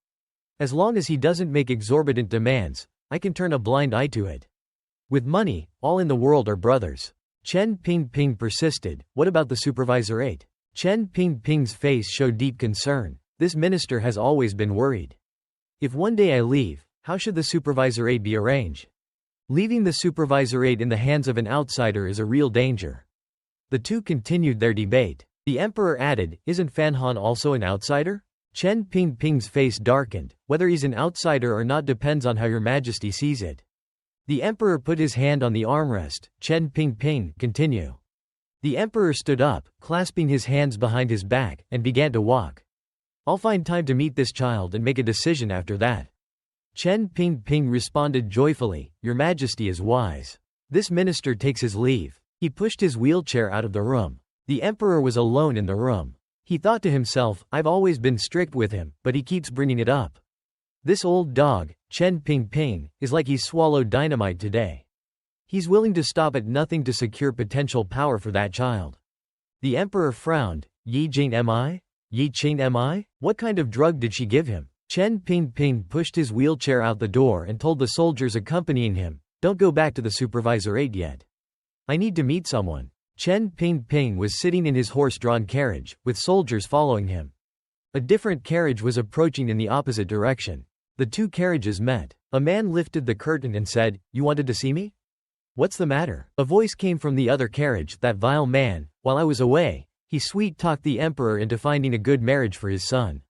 As long as he doesn't make exorbitant demands, I can turn a blind eye to it. With money, all in the world are brothers. Chen Pingping persisted. What about the supervisorate? Chen Pingping's face showed deep concern. This minister has always been worried. If one day I leave, how should the supervisorate be arranged? Leaving the supervisorate in the hands of an outsider is a real danger. The two continued their debate. The emperor added, isn't Fan Han also an outsider? Chen Pingping's face darkened. Whether he's an outsider or not depends on how your majesty sees it. The emperor put his hand on the armrest. Chen Pingping, continue. The emperor stood up, clasping his hands behind his back, and began to walk. I'll find time to meet this child and make a decision after that. Chen Pingping responded joyfully, Your Majesty is wise. This minister takes his leave. He pushed his wheelchair out of the room. The emperor was alone in the room. He thought to himself, I've always been strict with him, but he keeps bringing it up. This old dog, Chen Pingping, is like he's swallowed dynamite today. He's willing to stop at nothing to secure potential power for that child. The emperor frowned. Yi Jing am I? Yi Qing am I? What kind of drug did she give him? Chen Pingping pushed his wheelchair out the door and told the soldiers accompanying him, Don't go back to the supervisorate yet. I need to meet someone. Chen Pingping was sitting in his horse-drawn carriage, with soldiers following him. A different carriage was approaching in the opposite direction. The two carriages met. A man lifted the curtain and said, You wanted to see me? What's the matter? A voice came from the other carriage. That vile man, while I was away, he sweet-talked the emperor into finding a good marriage for his son.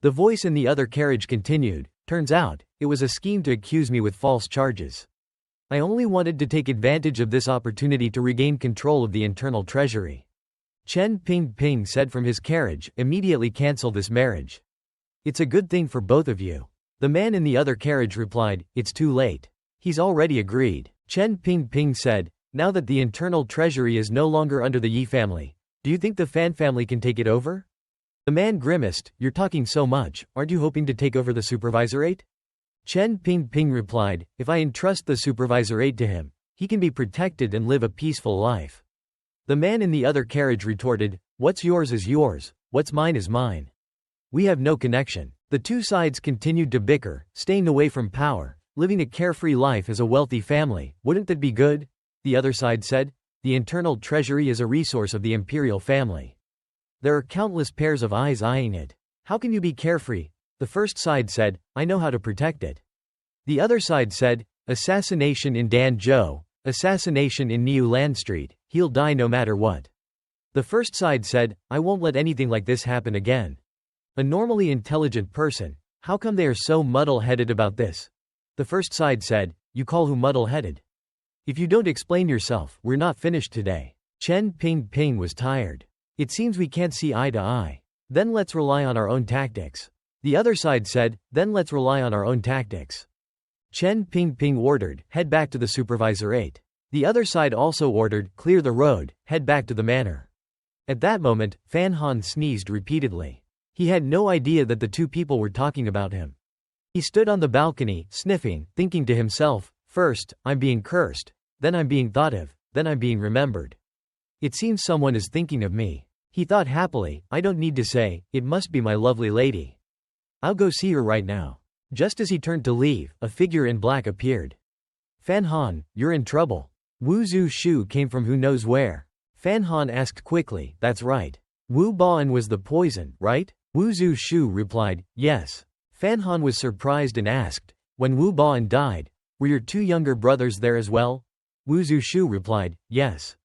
The voice in the other carriage continued, Turns out, it was a scheme to accuse me with false charges. I only wanted to take advantage of this opportunity to regain control of the internal treasury. Chen Pingping said from his carriage, Immediately cancel this marriage. It's a good thing for both of you. The man in the other carriage replied, It's too late. He's already agreed. Chen Pingping said, Now that the internal treasury is no longer under the Yi family, do you think the Fan family can take it over? The man grimaced, You're talking so much, aren't you hoping to take over the supervisorate? Chen Pingping replied, If I entrust the supervisorate to him, he can be protected and live a peaceful life. The man in the other carriage retorted, What's yours is yours, what's mine is mine. We have no connection. The two sides continued to bicker, staying away from power, living a carefree life as a wealthy family. Wouldn't that be good? The other side said, The internal treasury is a resource of the imperial family. There are countless pairs of eyes eyeing it. How can you be carefree? The first side said, I know how to protect it. The other side said, Assassination in Danzhou, assassination in Niu Land Street, he'll die no matter what. The first side said, I won't let anything like this happen again. A normally intelligent person, how come they are so muddle-headed about this? The first side said, You call who muddle-headed? If you don't explain yourself, we're not finished today. Chen Pingping was tired. It seems we can't see eye to eye. Then let's rely on our own tactics. The other side said, Then let's rely on our own tactics. Chen Pingping ordered, Head back to the supervisorate. The other side also ordered, Clear the road, head back to the manor. At that moment, Fan Han sneezed repeatedly. He had no idea that the two people were talking about him. He stood on the balcony, sniffing, thinking to himself, First, I'm being cursed, then I'm being thought of, then I'm being remembered. It seems someone is thinking of me. He thought happily, I don't need to say, It must be my lovely lady. I'll go see her right now. Just as he turned to leave, a figure in black appeared. Fan Han, you're in trouble. Wu Zhu came from who knows where. Fan Han asked quickly, That's right. Wu Baoan was the poison, right? Wu Zhu replied, Yes. Fan Han was surprised and asked, When Wu Baoan died, were your two younger brothers there as well? Wu Zhu replied, Yes.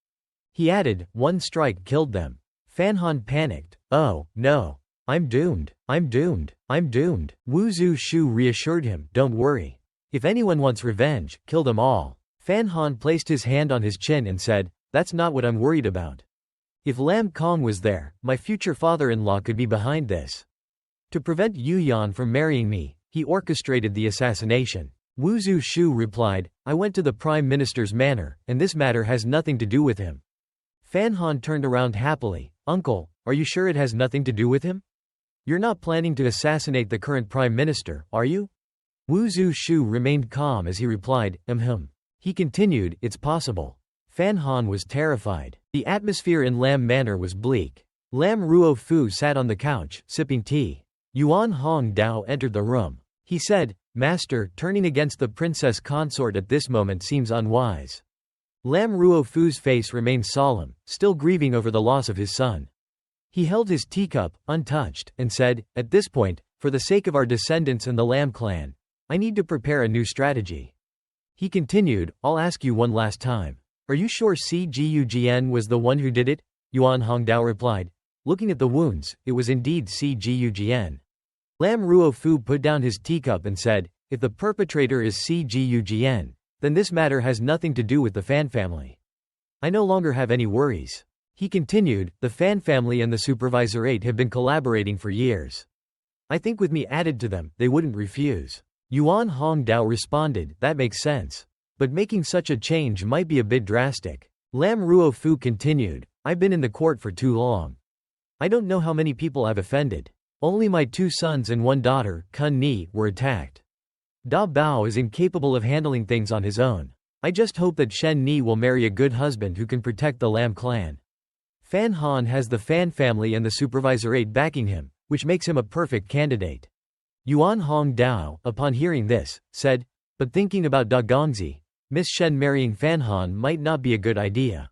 He added, One strike killed them. Fan Han panicked, Oh, no. I'm doomed. I'm doomed. I'm doomed. Wu Zhu reassured him, Don't worry. If anyone wants revenge, kill them all. Fan Han placed his hand on his chin and said, "That's not what I'm worried about. If Lam Kong was there, my future father-in-law could be behind this. To prevent Yu Yan from marrying me, he orchestrated the assassination." Wu Zhu replied, "I went to the Prime Minister's manor, and this matter has nothing to do with him." Fan Han turned around happily. "Uncle, are you sure it has nothing to do with him? You're not planning to assassinate the current Prime Minister, are you?" Wu Zhu remained calm as he replied, He continued, "It's possible." Fan Han was terrified. The atmosphere in Lam Manor was bleak. Lam Ruofu sat on the couch, sipping tea. Yuan Hongdao entered the room. He said, "Master, turning against the princess consort at this moment seems unwise." Lam Ruofu's face remained solemn, still grieving over the loss of his son. He held his teacup, untouched, and said, "At this point, for the sake of our descendants and the Lam clan, I need to prepare a new strategy." He continued, "I'll ask you one last time. Are you sure Cgugn was the one who did it?" Yuan Hongdao replied. Looking at the wounds, it was indeed Cgugn. Lam Ruofu put down his teacup and said, "If the perpetrator is Cgugn, then this matter has nothing to do with the Fan family. I no longer have any worries." He continued, "The Fan family and the Supervisorate have been collaborating for years. I think with me added to them, they wouldn't refuse." Yuan Hongdao responded, "That makes sense. But making such a change might be a bit drastic." Lam Ruofu continued, "I've been in the court for too long. I don't know how many people I've offended. Only my 2 sons and 1 daughter, Kun Ni, were attacked. Da Bao is incapable of handling things on his own. I just hope that Shen Ni will marry a good husband who can protect the Lam clan. Fan Han has the Fan family and the Supervisorate backing him, which makes him a perfect candidate." Yuan Hongdao, upon hearing this, said, "But thinking about Da Gongzi, Miss Shen marrying Fan Han might not be a good idea.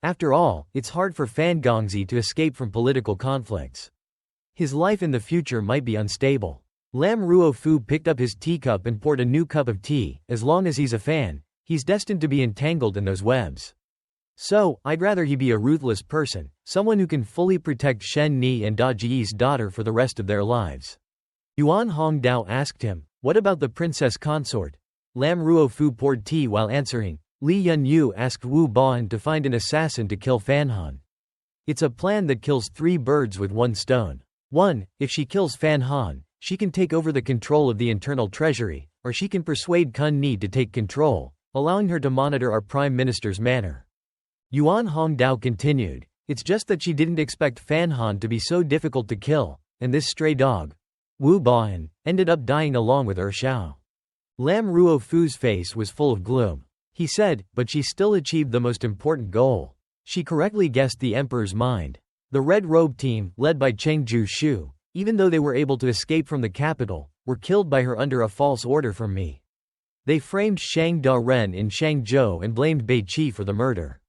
After all, it's hard for Fan Gongzi to escape from political conflicts. His life in the future might be unstable." Lam Ruofu picked up his teacup and poured a new cup of tea. "As long as he's a fan, he's destined to be entangled in those webs. So, I'd rather he be a ruthless person, someone who can fully protect Shen Ni and Da Ji's daughter for the rest of their lives." Yuan Hongdao asked him, "What about the princess consort?" Lam Ruofu poured tea while answering. Li Yunyu asked Wu Baoan to find an assassin to kill Fan Han. "It's a plan that kills 3 birds with 1 stone. 1. If she kills Fan Han, she can take over the control of the internal treasury, or she can persuade Kun Ni to take control, allowing her to monitor our prime minister's manor." Yuan Hongdao continued, "It's just that she didn't expect Fan Han to be so difficult to kill, and this stray dog, Wu Baoan, ended up dying along with Xiao." Lam Ruofu's face was full of gloom. He said, "But she still achieved the most important goal. She correctly guessed the emperor's mind. The Red Robe team, led by Cheng Ju-shu, even though they were able to escape from the capital, were killed by her under a false order from me. They framed Shang Da-ren in Shangzhou and blamed Bei Qi for the murder."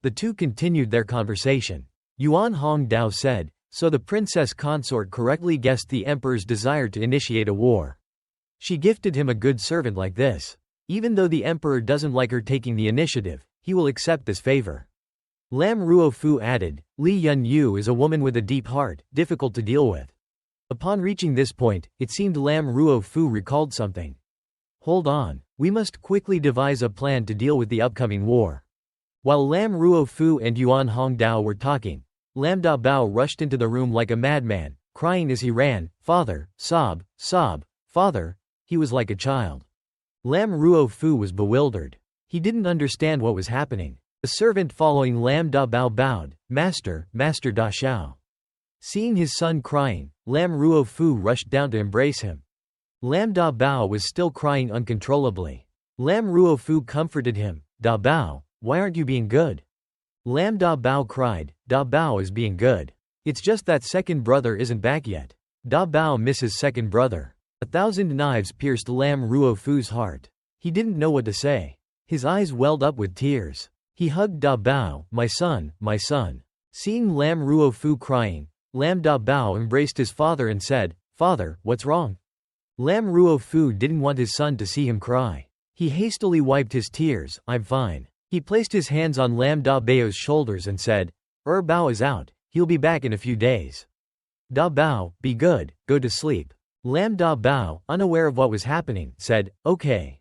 The two continued their conversation. Yuan Hongdao said, "So the princess consort correctly guessed the emperor's desire to initiate a war. She gifted him a good servant like this. Even though the emperor doesn't like her taking the initiative, he will accept this favor." Lam Ruofu added, "Li Yunyu is a woman with a deep heart, difficult to deal with." Upon reaching this point, it seemed Lam Ruofu recalled something. "Hold on, we must quickly devise a plan to deal with the upcoming war." While Lam Ruofu and Yuan Hongdao were talking, Lam Da Bao rushed into the room like a madman, crying as he ran, "Father, sob, sob, father." He was like a child. Lam Ruofu was bewildered. He didn't understand what was happening. The servant following Lam Da Bao bowed, "Master, Master Da Xiao." Seeing his son crying, Lam Ruofu rushed down to embrace him. Lam Da Bao was still crying uncontrollably. Lam Ruofu comforted him, "Da Bao, why aren't you being good?" Lam Da Bao cried, "Da Bao is being good. It's just that second brother isn't back yet. Da Bao misses second brother." 1,000 knives pierced Lam Ruofu's heart. He didn't know what to say. His eyes welled up with tears. He hugged Da Bao, "My son, my son." Seeing Lam Ruofu crying, Lam Da Bao embraced his father and said, "Father, what's wrong?" Lam Ruofu didn't want his son to see him cry. He hastily wiped his tears, "I'm fine." He placed his hands on Lam Da Bao's shoulders and said, Bao is out, he'll be back in a few days. Da Bao, be good, go to sleep." Lam Da Bao, unaware of what was happening, said, "Okay.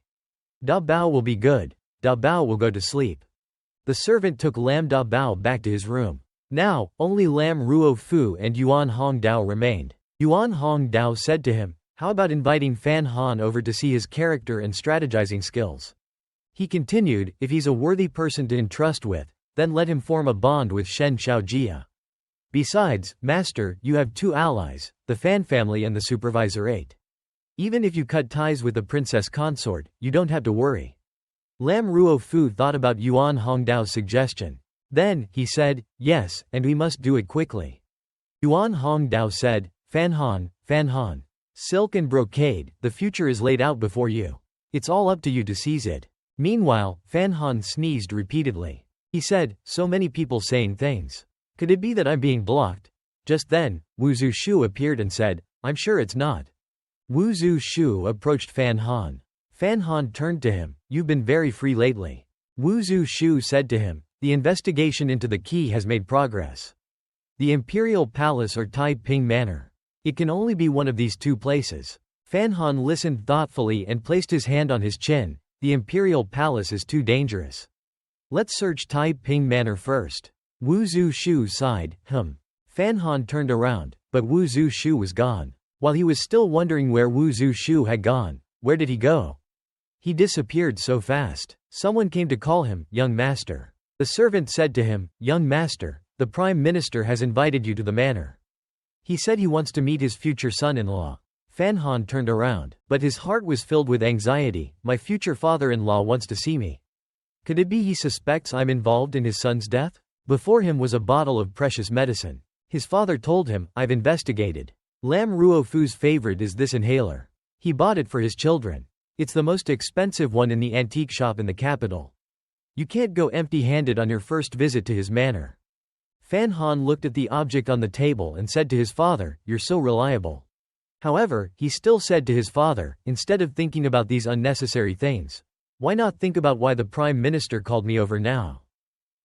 Da Bao will be good." Da Bao will go to sleep. The servant took Lam Da Bao back to his room. Now, only Lam Ruo Fu and Yuan Hong Dao remained. Yuan Hong Dao said to him, "How about inviting Fan Han over to see his character and strategizing skills?" He continued, "If he's a worthy person to entrust with, then let him form a bond with Shen Xiaojia. Besides, Master, you have two allies, the Fan family and the Supervisor 8. Even if you cut ties with the princess consort, you don't have to worry." Lam Ruo Fu thought about Yuan Hongdao's suggestion. Then, he said, "Yes, and we must do it quickly." Yuan Hongdao said, Fan Han, silk and brocade, the future is laid out before you. It's all up to you to seize it." Meanwhile, Fan Han sneezed repeatedly. He said, "So many people saying things. Could it be that I'm being blocked?" Just then, Wu Zhu appeared and said, "I'm sure it's not." Wu Zhu approached Fan Han. Fan Han turned to him, "You've been very free lately." Wu Zhu said to him, "The investigation into the key has made progress. The Imperial Palace or Tai Ping Manor. It can only be one of these two places." Fan Han listened thoughtfully and placed his hand on his chin. "The Imperial Palace is too dangerous. Let's search Tai Ping Manor first." Wu Zhu sighed, Fan Han turned around, but Wu Zhu was gone. While he was still wondering where Wu Zhu had gone, where did he go? He disappeared so fast. Someone came to call him, "Young Master." The servant said to him, "Young Master, the Prime Minister has invited you to the manor. He said he wants to meet his future son-in-law." Fan Han turned around, but his heart was filled with anxiety. "My future father-in-law wants to see me. Could it be he suspects I'm involved in his son's death?" Before him was a bottle of precious medicine. His father told him, "I've investigated. Lam Ruo Fu's favorite is this inhaler. He bought it for his children. It's the most expensive one in the antique shop in the capital. You can't go empty-handed on your first visit to his manor." Fan Han looked at the object on the table and said to his father, "You're so reliable." However, he still said to his father, "Instead of thinking about these unnecessary things, why not think about why the Prime Minister called me over now?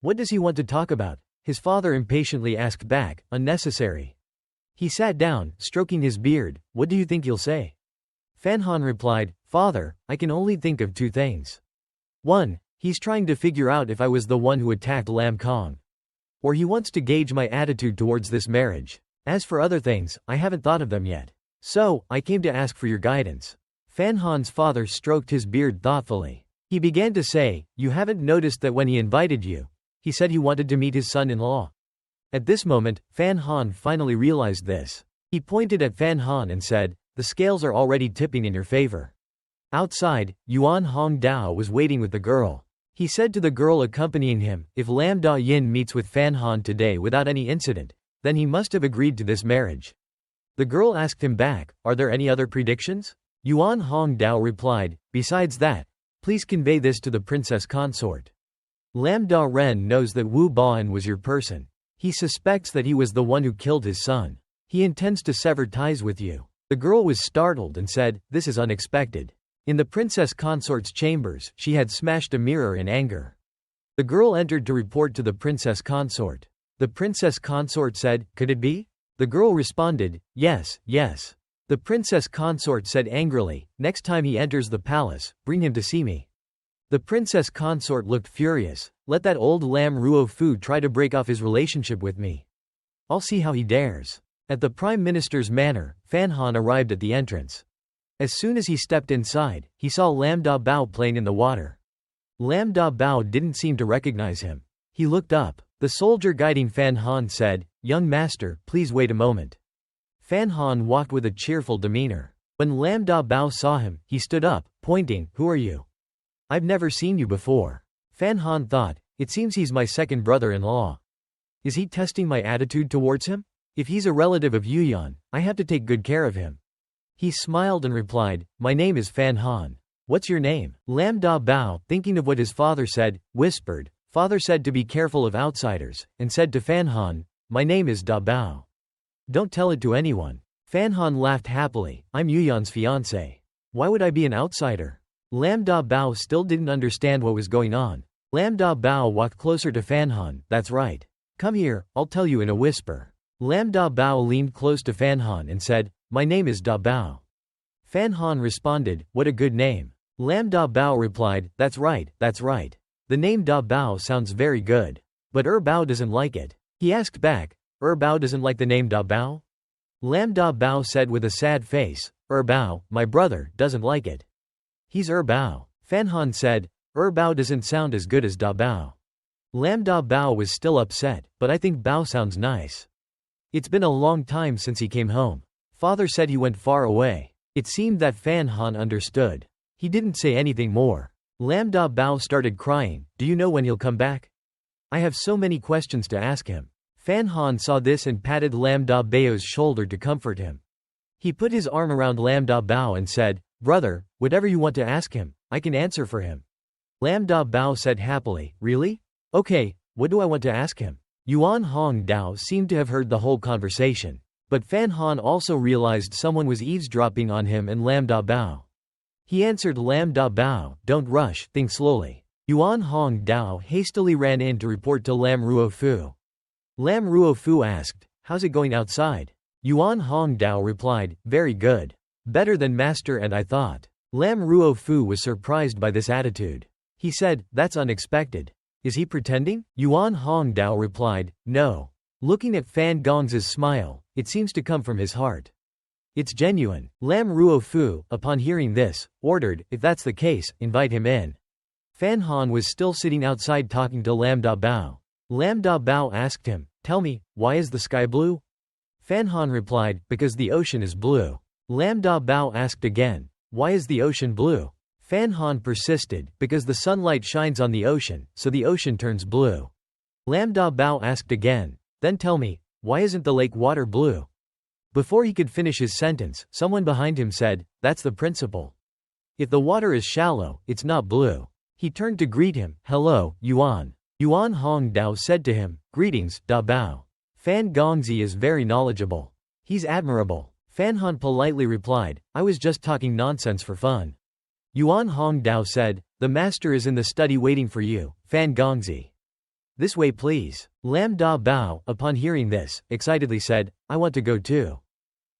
What does he want to talk about?" His father impatiently asked back, "Unnecessary." He sat down, stroking his beard. "What do you think he'll say?" Fan Han replied, "Father, I can only think of two things. 1. He's trying to figure out if I was the one who attacked Lam Kong. Or he wants to gauge my attitude towards this marriage. As for other things, I haven't thought of them yet. So, I came to ask for your guidance." Fan Han's father stroked his beard thoughtfully. He began to say, "You haven't noticed that when he invited you, he said he wanted to meet his son-in-law?" At this moment, Fan Han finally realized this. He pointed at Fan Han and said, "The scales are already tipping in your favor." Outside, Yuan Hong Dao was waiting with the girl. He said to the girl accompanying him, "If Lam Da Yin meets with Fan Han today without any incident, then he must have agreed to this marriage." The girl asked him back, "Are there any other predictions?" Yuan Hong Dao replied, "Besides that, please convey this to the princess consort. Lam Da Ren knows that Wu Baoan was your person. He suspects that he was the one who killed his son. He intends to sever ties with you." The girl was startled and said, "This is unexpected." In the princess consort's chambers, she had smashed a mirror in anger. The girl entered to report to the princess consort. The princess consort said, "Could it be?" The girl responded, "Yes, yes." The princess consort said angrily, "Next time he enters the palace, bring him to see me." The princess consort looked furious. "Let that old Lam Ruo Fu try to break off his relationship with me. I'll see how he dares." At the Prime Minister's manor, Fan Han arrived at the entrance. As soon as he stepped inside, he saw Lam Da Bao playing in the water. Lam Da Bao didn't seem to recognize him. He looked up. The soldier guiding Fan Han said, "Young master, please wait a moment." Fan Han walked with a cheerful demeanor. When Lam Da Bao saw him, he stood up, pointing, "Who are you? I've never seen you before." Fan Han thought, "It seems he's my second brother-in-law. Is he testing my attitude towards him? If he's a relative of Yuyan, I have to take good care of him." He smiled and replied, "My name is Fan Han. What's your name?" Lam Da Bao, thinking of what his father said, whispered, "Father said to be careful of outsiders," and said to Fan Han, "My name is Da Bao. Don't tell it to anyone." Fan Han laughed happily, "I'm Yuyan's fiancé. Why would I be an outsider?" Lam Da Bao still didn't understand what was going on. Lam Da Bao walked closer to Fan Han. "That's right. Come here, I'll tell you in a whisper." Lam Da Bao leaned close to Fan Han and said, "My name is Da Bao." Fan Han responded, "What a good name. Lam Da Bao replied, that's right, that's right. The name Da Bao sounds very good. But Bao doesn't like it. He asked back, Bao doesn't like the name Da Bao? Lam Da Bao said with a sad face, Bao, my brother, doesn't like it. He's Bao. Fan Han said, Bao doesn't sound as good as Da Bao. Lam Da Bao was still upset, but I think Bao sounds nice. It's been a long time since he came home. Father said he went far away. It seemed that Fan Han understood. He didn't say anything more. Lam Da Bao started crying, do you know when he'll come back? I have so many questions to ask him. Fan Han saw this and patted Lam Da Bao's shoulder to comfort him. He put his arm around Lam Da Bao and said, brother, whatever you want to ask him, I can answer for him. Lam Da Bao said happily, really? Okay, what do I want to ask him? Yuan Hong Dao seemed to have heard the whole conversation. But Fan Han also realized someone was eavesdropping on him and Lam Da Bao. He answered Lam Da Bao, don't rush, think slowly. Yuan Hong Dao hastily ran in to report to Lam Ruofu. Lam Ruofu asked, how's it going outside? Yuan Hong Dao replied, very good. Better than master and I thought. Lam Ruofu was surprised by this attitude. He said, that's unexpected. Is he pretending? Yuan Hong Dao replied, no. Looking at Fan Gong's smile, it seems to come from his heart. It's genuine. Lam Ruofu, upon hearing this, ordered, if that's the case, invite him in. Fan Han was still sitting outside talking to Lam Da Bao. Lam Da Bao asked him, tell me, why is the sky blue? Fan Han replied, because the ocean is blue. Lam Da Bao asked again, why is the ocean blue? Fan Han persisted, because the sunlight shines on the ocean, so the ocean turns blue. Lam Da Bao asked again, then tell me, why isn't the lake water blue? Before he could finish his sentence, someone behind him said, that's the principle. If the water is shallow, it's not blue. He turned to greet him, hello, Yuan. Yuan Hong Dao said to him, greetings, Da Bao. Fan Gongzi is very knowledgeable. He's admirable. Fan Han politely replied, I was just talking nonsense for fun. Yuan Hong Dao said, the master is in the study waiting for you, Fan Gongzi. This way please. Lam Da Bao, upon hearing this, excitedly said, I want to go too.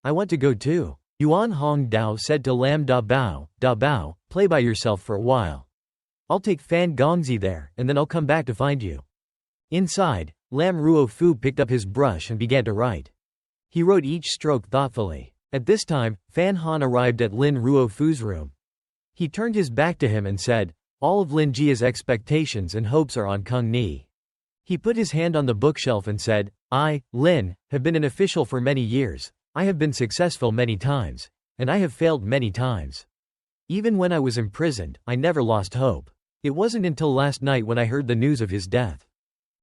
I want to go too. Yuan Hong Dao said to Lam Da Bao, play by yourself for a while. I'll take Fan Gongzi there, and then I'll come back to find you. Inside, Lam Ruofu picked up his brush and began to write. He wrote each stroke thoughtfully. At this time, Fan Han arrived at Lin Ruofu's room. He turned his back to him and said, all of Lin Jia's expectations and hopes are on Kung Ni. He put his hand on the bookshelf and said, I, Lin, have been an official for many years. I have been successful many times. And I have failed many times. Even when I was imprisoned, I never lost hope. It wasn't until last night when I heard the news of his death.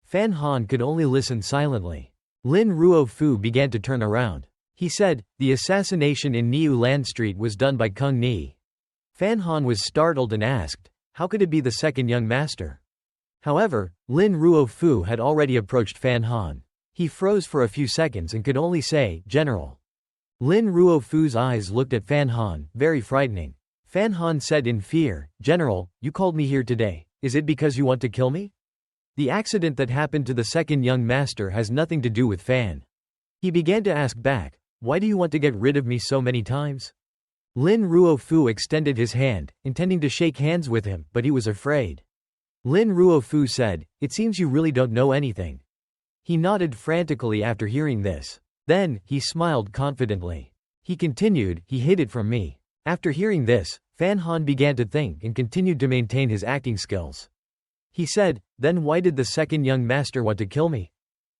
Fan Han could only listen silently. Lin Ruofu began to turn around. He said, the assassination in Niu Land Street was done by Kung Ni. Fan Han was startled and asked, how could it be the second young master? However, Lin Ruofu had already approached Fan Han. He froze for a few seconds and could only say, General. Lin Ruofu's eyes looked at Fan Han, very frightening. Fan Han said in fear, General, you called me here today. Is it because you want to kill me? The accident that happened to the second young master has nothing to do with Fan. He began to ask back, why do you want to get rid of me so many times? Lin Ruofu extended his hand, intending to shake hands with him, but he was afraid. Lin Ruofu said, it seems you really don't know anything. He nodded frantically after hearing this. Then, he smiled confidently. He continued, he hid it from me. After hearing this, Fan Han began to think and continued to maintain his acting skills. He said, then why did the second young master want to kill me?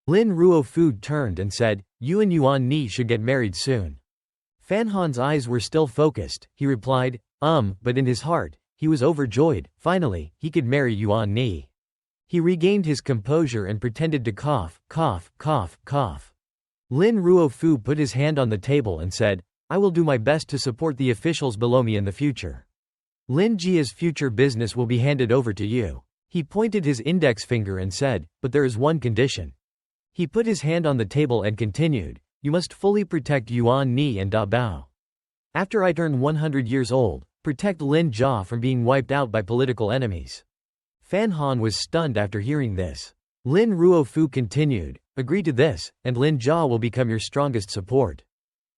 Lin Ruofu turned and said, you and Yuan Ni should get married soon. Fan Han's eyes were still focused. He replied, but in his heart, he was overjoyed. Finally, he could marry Yuan Ni. He regained his composure and pretended to cough. Lin Ruofu put his hand on the table and said, I will do my best to support the officials below me in the future. Lin Jia's future business will be handed over to you. He pointed his index finger and said, but there is one condition. He put his hand on the table and continued, you must fully protect Yuan Ni and Da Bao. After I turn 100 years old, protect Lin Jia from being wiped out by political enemies. Fan Han was stunned after hearing this. Lin Ruofu continued, agree to this, and Lin Jia will become your strongest support.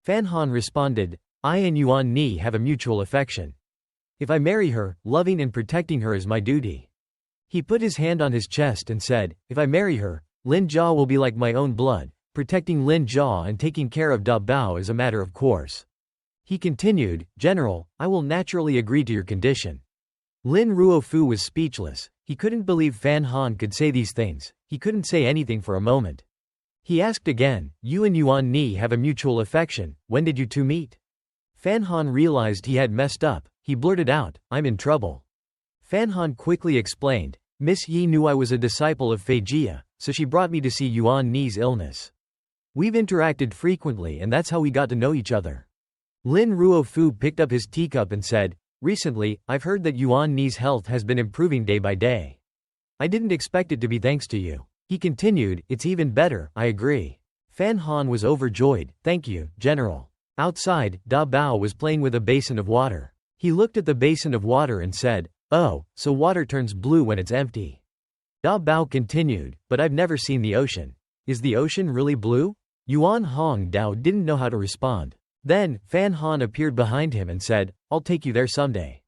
Fan Han responded, I and Yuan Ni have a mutual affection. If I marry her, loving and protecting her is my duty. He put his hand on his chest and said, if I marry her, Lin Jia will be like my own blood. Protecting Lin Jia and taking care of Da Bao is a matter of course. He continued, General, I will naturally agree to your condition. Lin Ruofu was speechless. He couldn't believe Fan Han could say these things. He couldn't say anything for a moment. He asked again, you and Yuan Ni have a mutual affection, when did you two meet? Fan Han realized he had messed up. He blurted out, I'm in trouble. Fan Han quickly explained, Miss Yi knew I was a disciple of Fei Jia, so she brought me to see Yuan Ni's illness. We've interacted frequently and that's how we got to know each other. Lin Ruofu picked up his teacup and said, recently, I've heard that Yuan Ni's health has been improving day by day. I didn't expect it to be thanks to you. He continued, it's even better, I agree. Fan Han was overjoyed, thank you, General. Outside, Da Bao was playing with a basin of water. He looked at the basin of water and said, oh, so water turns blue when it's empty. Da Bao continued, but I've never seen the ocean. Is the ocean really blue? Yuan Hong Dao didn't know how to respond. Then, Fan Han appeared behind him and said, I'll take you there someday.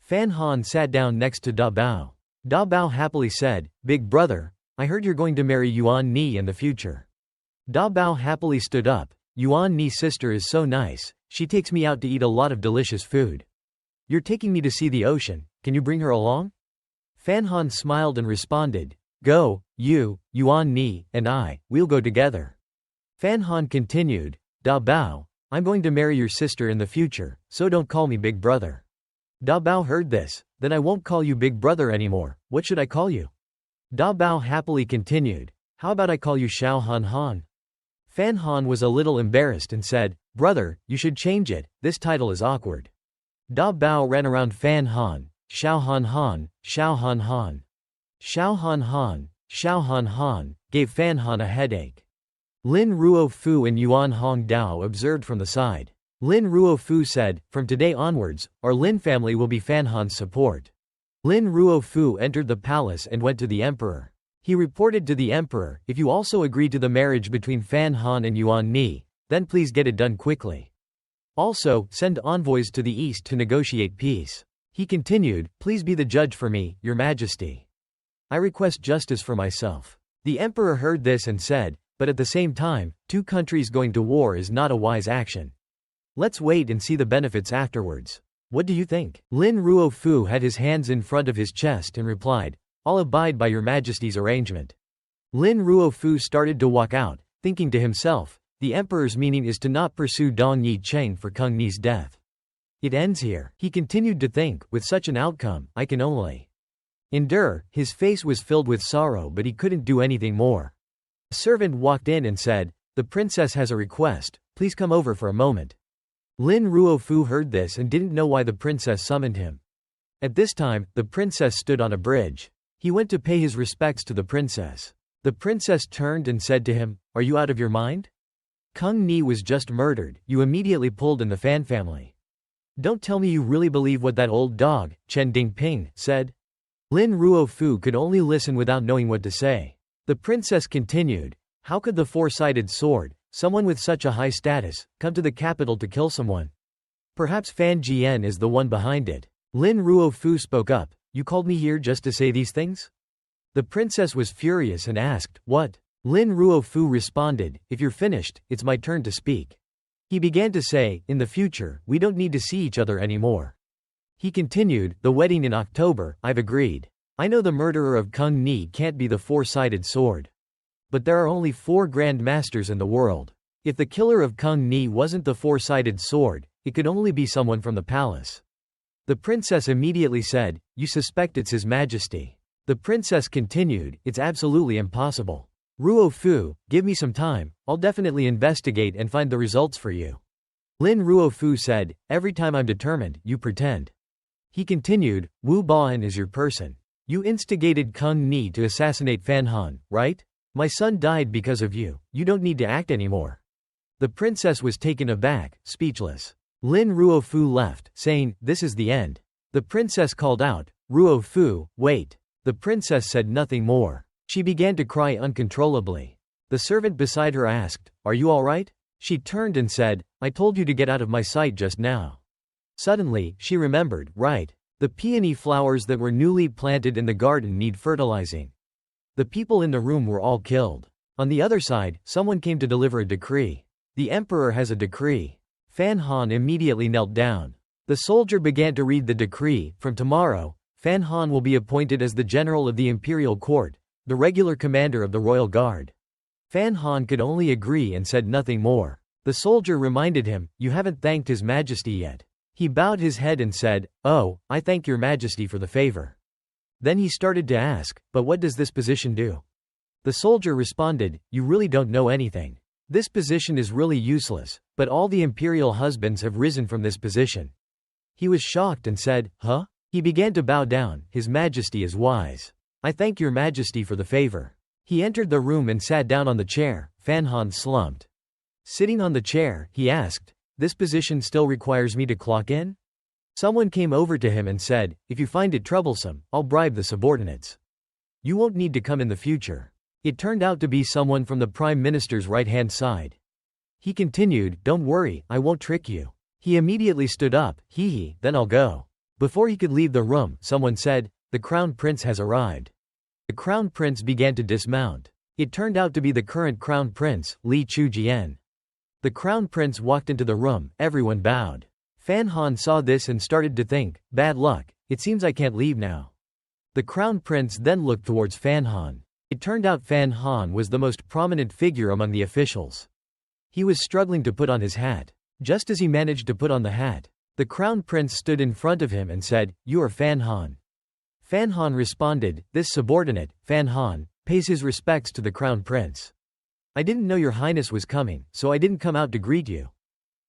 Fan Han sat down next to Da Bao. Da Bao happily said, Big brother, I heard you're going to marry Yuan Ni in the future. Da Bao happily stood up. Yuan Ni's sister is so nice, she takes me out to eat a lot of delicious food. You're taking me to see the ocean, can you bring her along? Fan Han smiled and responded, go, you, Yuan Ni, and I, we'll go together. Fan Han continued, Da Bao, I'm going to marry your sister in the future, so don't call me big brother. Da Bao heard this, then I won't call you big brother anymore, what should I call you? Da Bao happily continued, how about I call you Xiao Han Han? Fan Han was a little embarrassed and said, brother, you should change it, this title is awkward. Da Bao ran around Fan Han, Xiao Han Han, Xiao Han Han. Xiao Han Han, Xiao Han Han, gave Fan Han a headache. Lin Ruofu and Yuan Hong Dao observed from the side. Lin Ruofu said, from today onwards, our Lin family will be Fan Han's support. Lin Ruofu entered the palace and went to the emperor. He reported to the emperor, if you also agree to the marriage between Fan Han and Yuan Ni, then please get it done quickly. Also, send envoys to the east to negotiate peace. He continued, please be the judge for me, your majesty. I request justice for myself. The emperor heard this and said, but at the same time, two countries going to war is not a wise action. Let's wait and see the benefits afterwards. What do you think? Lin Ruofu had his hands in front of his chest and replied, I'll abide by your majesty's arrangement. Lin Ruofu started to walk out, thinking to himself, the emperor's meaning is to not pursue Dong Yi Cheng for Kung Ni's death. It ends here. He continued to think, with such an outcome, I can only endure. His face was filled with sorrow but he couldn't do anything more. A servant walked in and said, the princess has a request, please come over for a moment. Lin Ruofu heard this and didn't know why the princess summoned him. At this time, the princess stood on a bridge. He went to pay his respects to the princess. The princess turned and said to him, are you out of your mind? Kung Ni was just murdered, you immediately pulled in the Fan family. Don't tell me you really believe what that old dog, Chen Dingping, said. Lin Ruofu could only listen without knowing what to say. The princess continued, how could the four-sided sword, someone with such a high status, come to the capital to kill someone? Perhaps Fan Jian is the one behind it. Lin Ruofu spoke up, you called me here just to say these things? The princess was furious and asked, what? Lin Ruofu responded, if you're finished, it's my turn to speak. He began to say, in the future, we don't need to see each other anymore. He continued, the wedding in October, I've agreed. I know the murderer of Kung Ni can't be the four-sided sword. But there are only 4 Grand Masters in the world. If the killer of Kung Ni wasn't the four-sided sword, it could only be someone from the palace. The princess immediately said, you suspect it's His Majesty. The princess continued, it's absolutely impossible. Ruofu, give me some time, I'll definitely investigate and find the results for you. Lin Ruofu said, every time I'm determined, you pretend. He continued, Wu Baoan is your person. You instigated Kung Ni to assassinate Fan Han, right? My son died because of you, you don't need to act anymore. The princess was taken aback, speechless. Lin Ruofu left, saying, this is the end. The princess called out, Ruofu, wait. The princess said nothing more. She began to cry uncontrollably. The servant beside her asked, are you all right? She turned and said, I told you to get out of my sight just now. Suddenly, she remembered, right. The peony flowers that were newly planted in the garden need fertilizing. The people in the room were all killed. On the other side, someone came to deliver a decree. The emperor has a decree. Fan Han immediately knelt down. The soldier began to read the decree. From tomorrow, Fan Han will be appointed as the general of the imperial court, the regular commander of the royal guard. Fan Han could only agree and said nothing more. The soldier reminded him, "You haven't thanked His Majesty yet." He bowed his head and said, "Oh, I thank Your Majesty for the favor." Then he started to ask, "But what does this position do?" The soldier responded, "You really don't know anything. This position is really useless, but all the imperial husbands have risen from this position." He was shocked and said, "Huh?" He began to bow down. "His Majesty is wise. I thank Your Majesty for the favor." He entered the room and sat down on the chair. Fan Han slumped. Sitting on the chair, he asked, "This position still requires me to clock in?" Someone came over to him and said, "If you find it troublesome, I'll bribe the subordinates. You won't need to come in the future." It turned out to be someone from the Prime Minister's right-hand side. He continued, "Don't worry, I won't trick you." He immediately stood up, "Hee, then I'll go." Before he could leave the room, someone said, "The Crown Prince has arrived." The Crown Prince began to dismount. It turned out to be the current Crown Prince, Li Chujian. The Crown Prince walked into the room, everyone bowed. Fan Han saw this and started to think, "Bad luck, it seems I can't leave now." The Crown Prince then looked towards Fan Han. It turned out Fan Han was the most prominent figure among the officials. He was struggling to put on his hat. Just as he managed to put on the hat, the Crown Prince stood in front of him and said, "You are Fan Han." Fan Han responded, "This subordinate, Fan Han, pays his respects to the Crown Prince. I didn't know Your Highness was coming, so I didn't come out to greet you.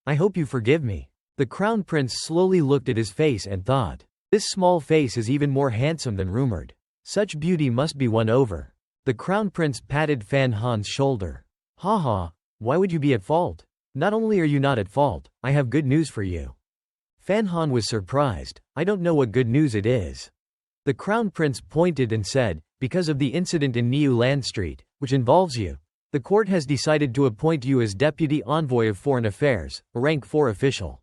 I hope you forgive me." The Crown Prince slowly looked at his face and thought, "This small face is even more handsome than rumored. Such beauty must be won over." The Crown Prince patted Fan Han's shoulder. "Haha, why would you be at fault? Not only are you not at fault, I have good news for you." Fan Han was surprised. "I don't know what good news it is." The Crown Prince pointed and said, "Because of the incident in Niu Land Street, which involves you, the court has decided to appoint you as Deputy Envoy of Foreign Affairs, a rank 4 official.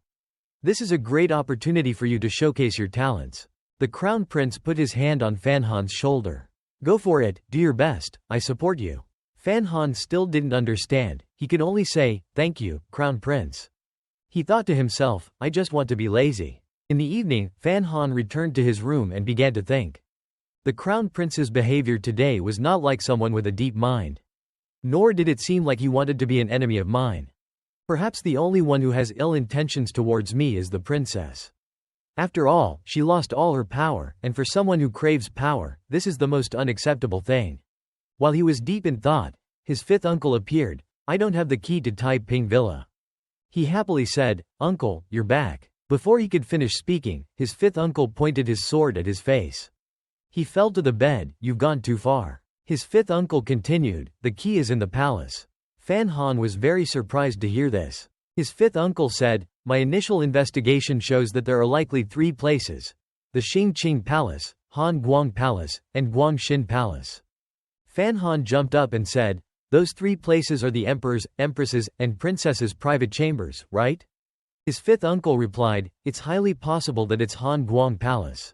This is a great opportunity for you to showcase your talents." The Crown Prince put his hand on Fan Han's shoulder. "Go for it, do your best, I support you." Fan Han still didn't understand. He could only say, "Thank you, Crown Prince." He thought to himself, "I just want to be lazy." In the evening, Fan Han returned to his room and began to think. The Crown Prince's behavior today was not like someone with a deep mind. Nor did it seem like he wanted to be an enemy of mine. Perhaps the only one who has ill intentions towards me is the princess. After all, she lost all her power, and for someone who craves power, this is the most unacceptable thing. While he was deep in thought, his fifth uncle appeared. "I don't have the key to Tai Ping Villa." He happily said, "Uncle, you're back." Before he could finish speaking, his fifth uncle pointed his sword at his face. He fell to the bed. "You've gone too far." His fifth uncle continued, "The key is in the palace." Fan Han was very surprised to hear this. His fifth uncle said, "My initial investigation shows that there are likely 3 places: the Xingqing Palace, Han Guang Palace, and Guangshin Palace." Fan Han jumped up and said, "Those 3 places are the emperor's, empress's, and princess's private chambers, right?" His fifth uncle replied, "It's highly possible that it's Han Guang Palace."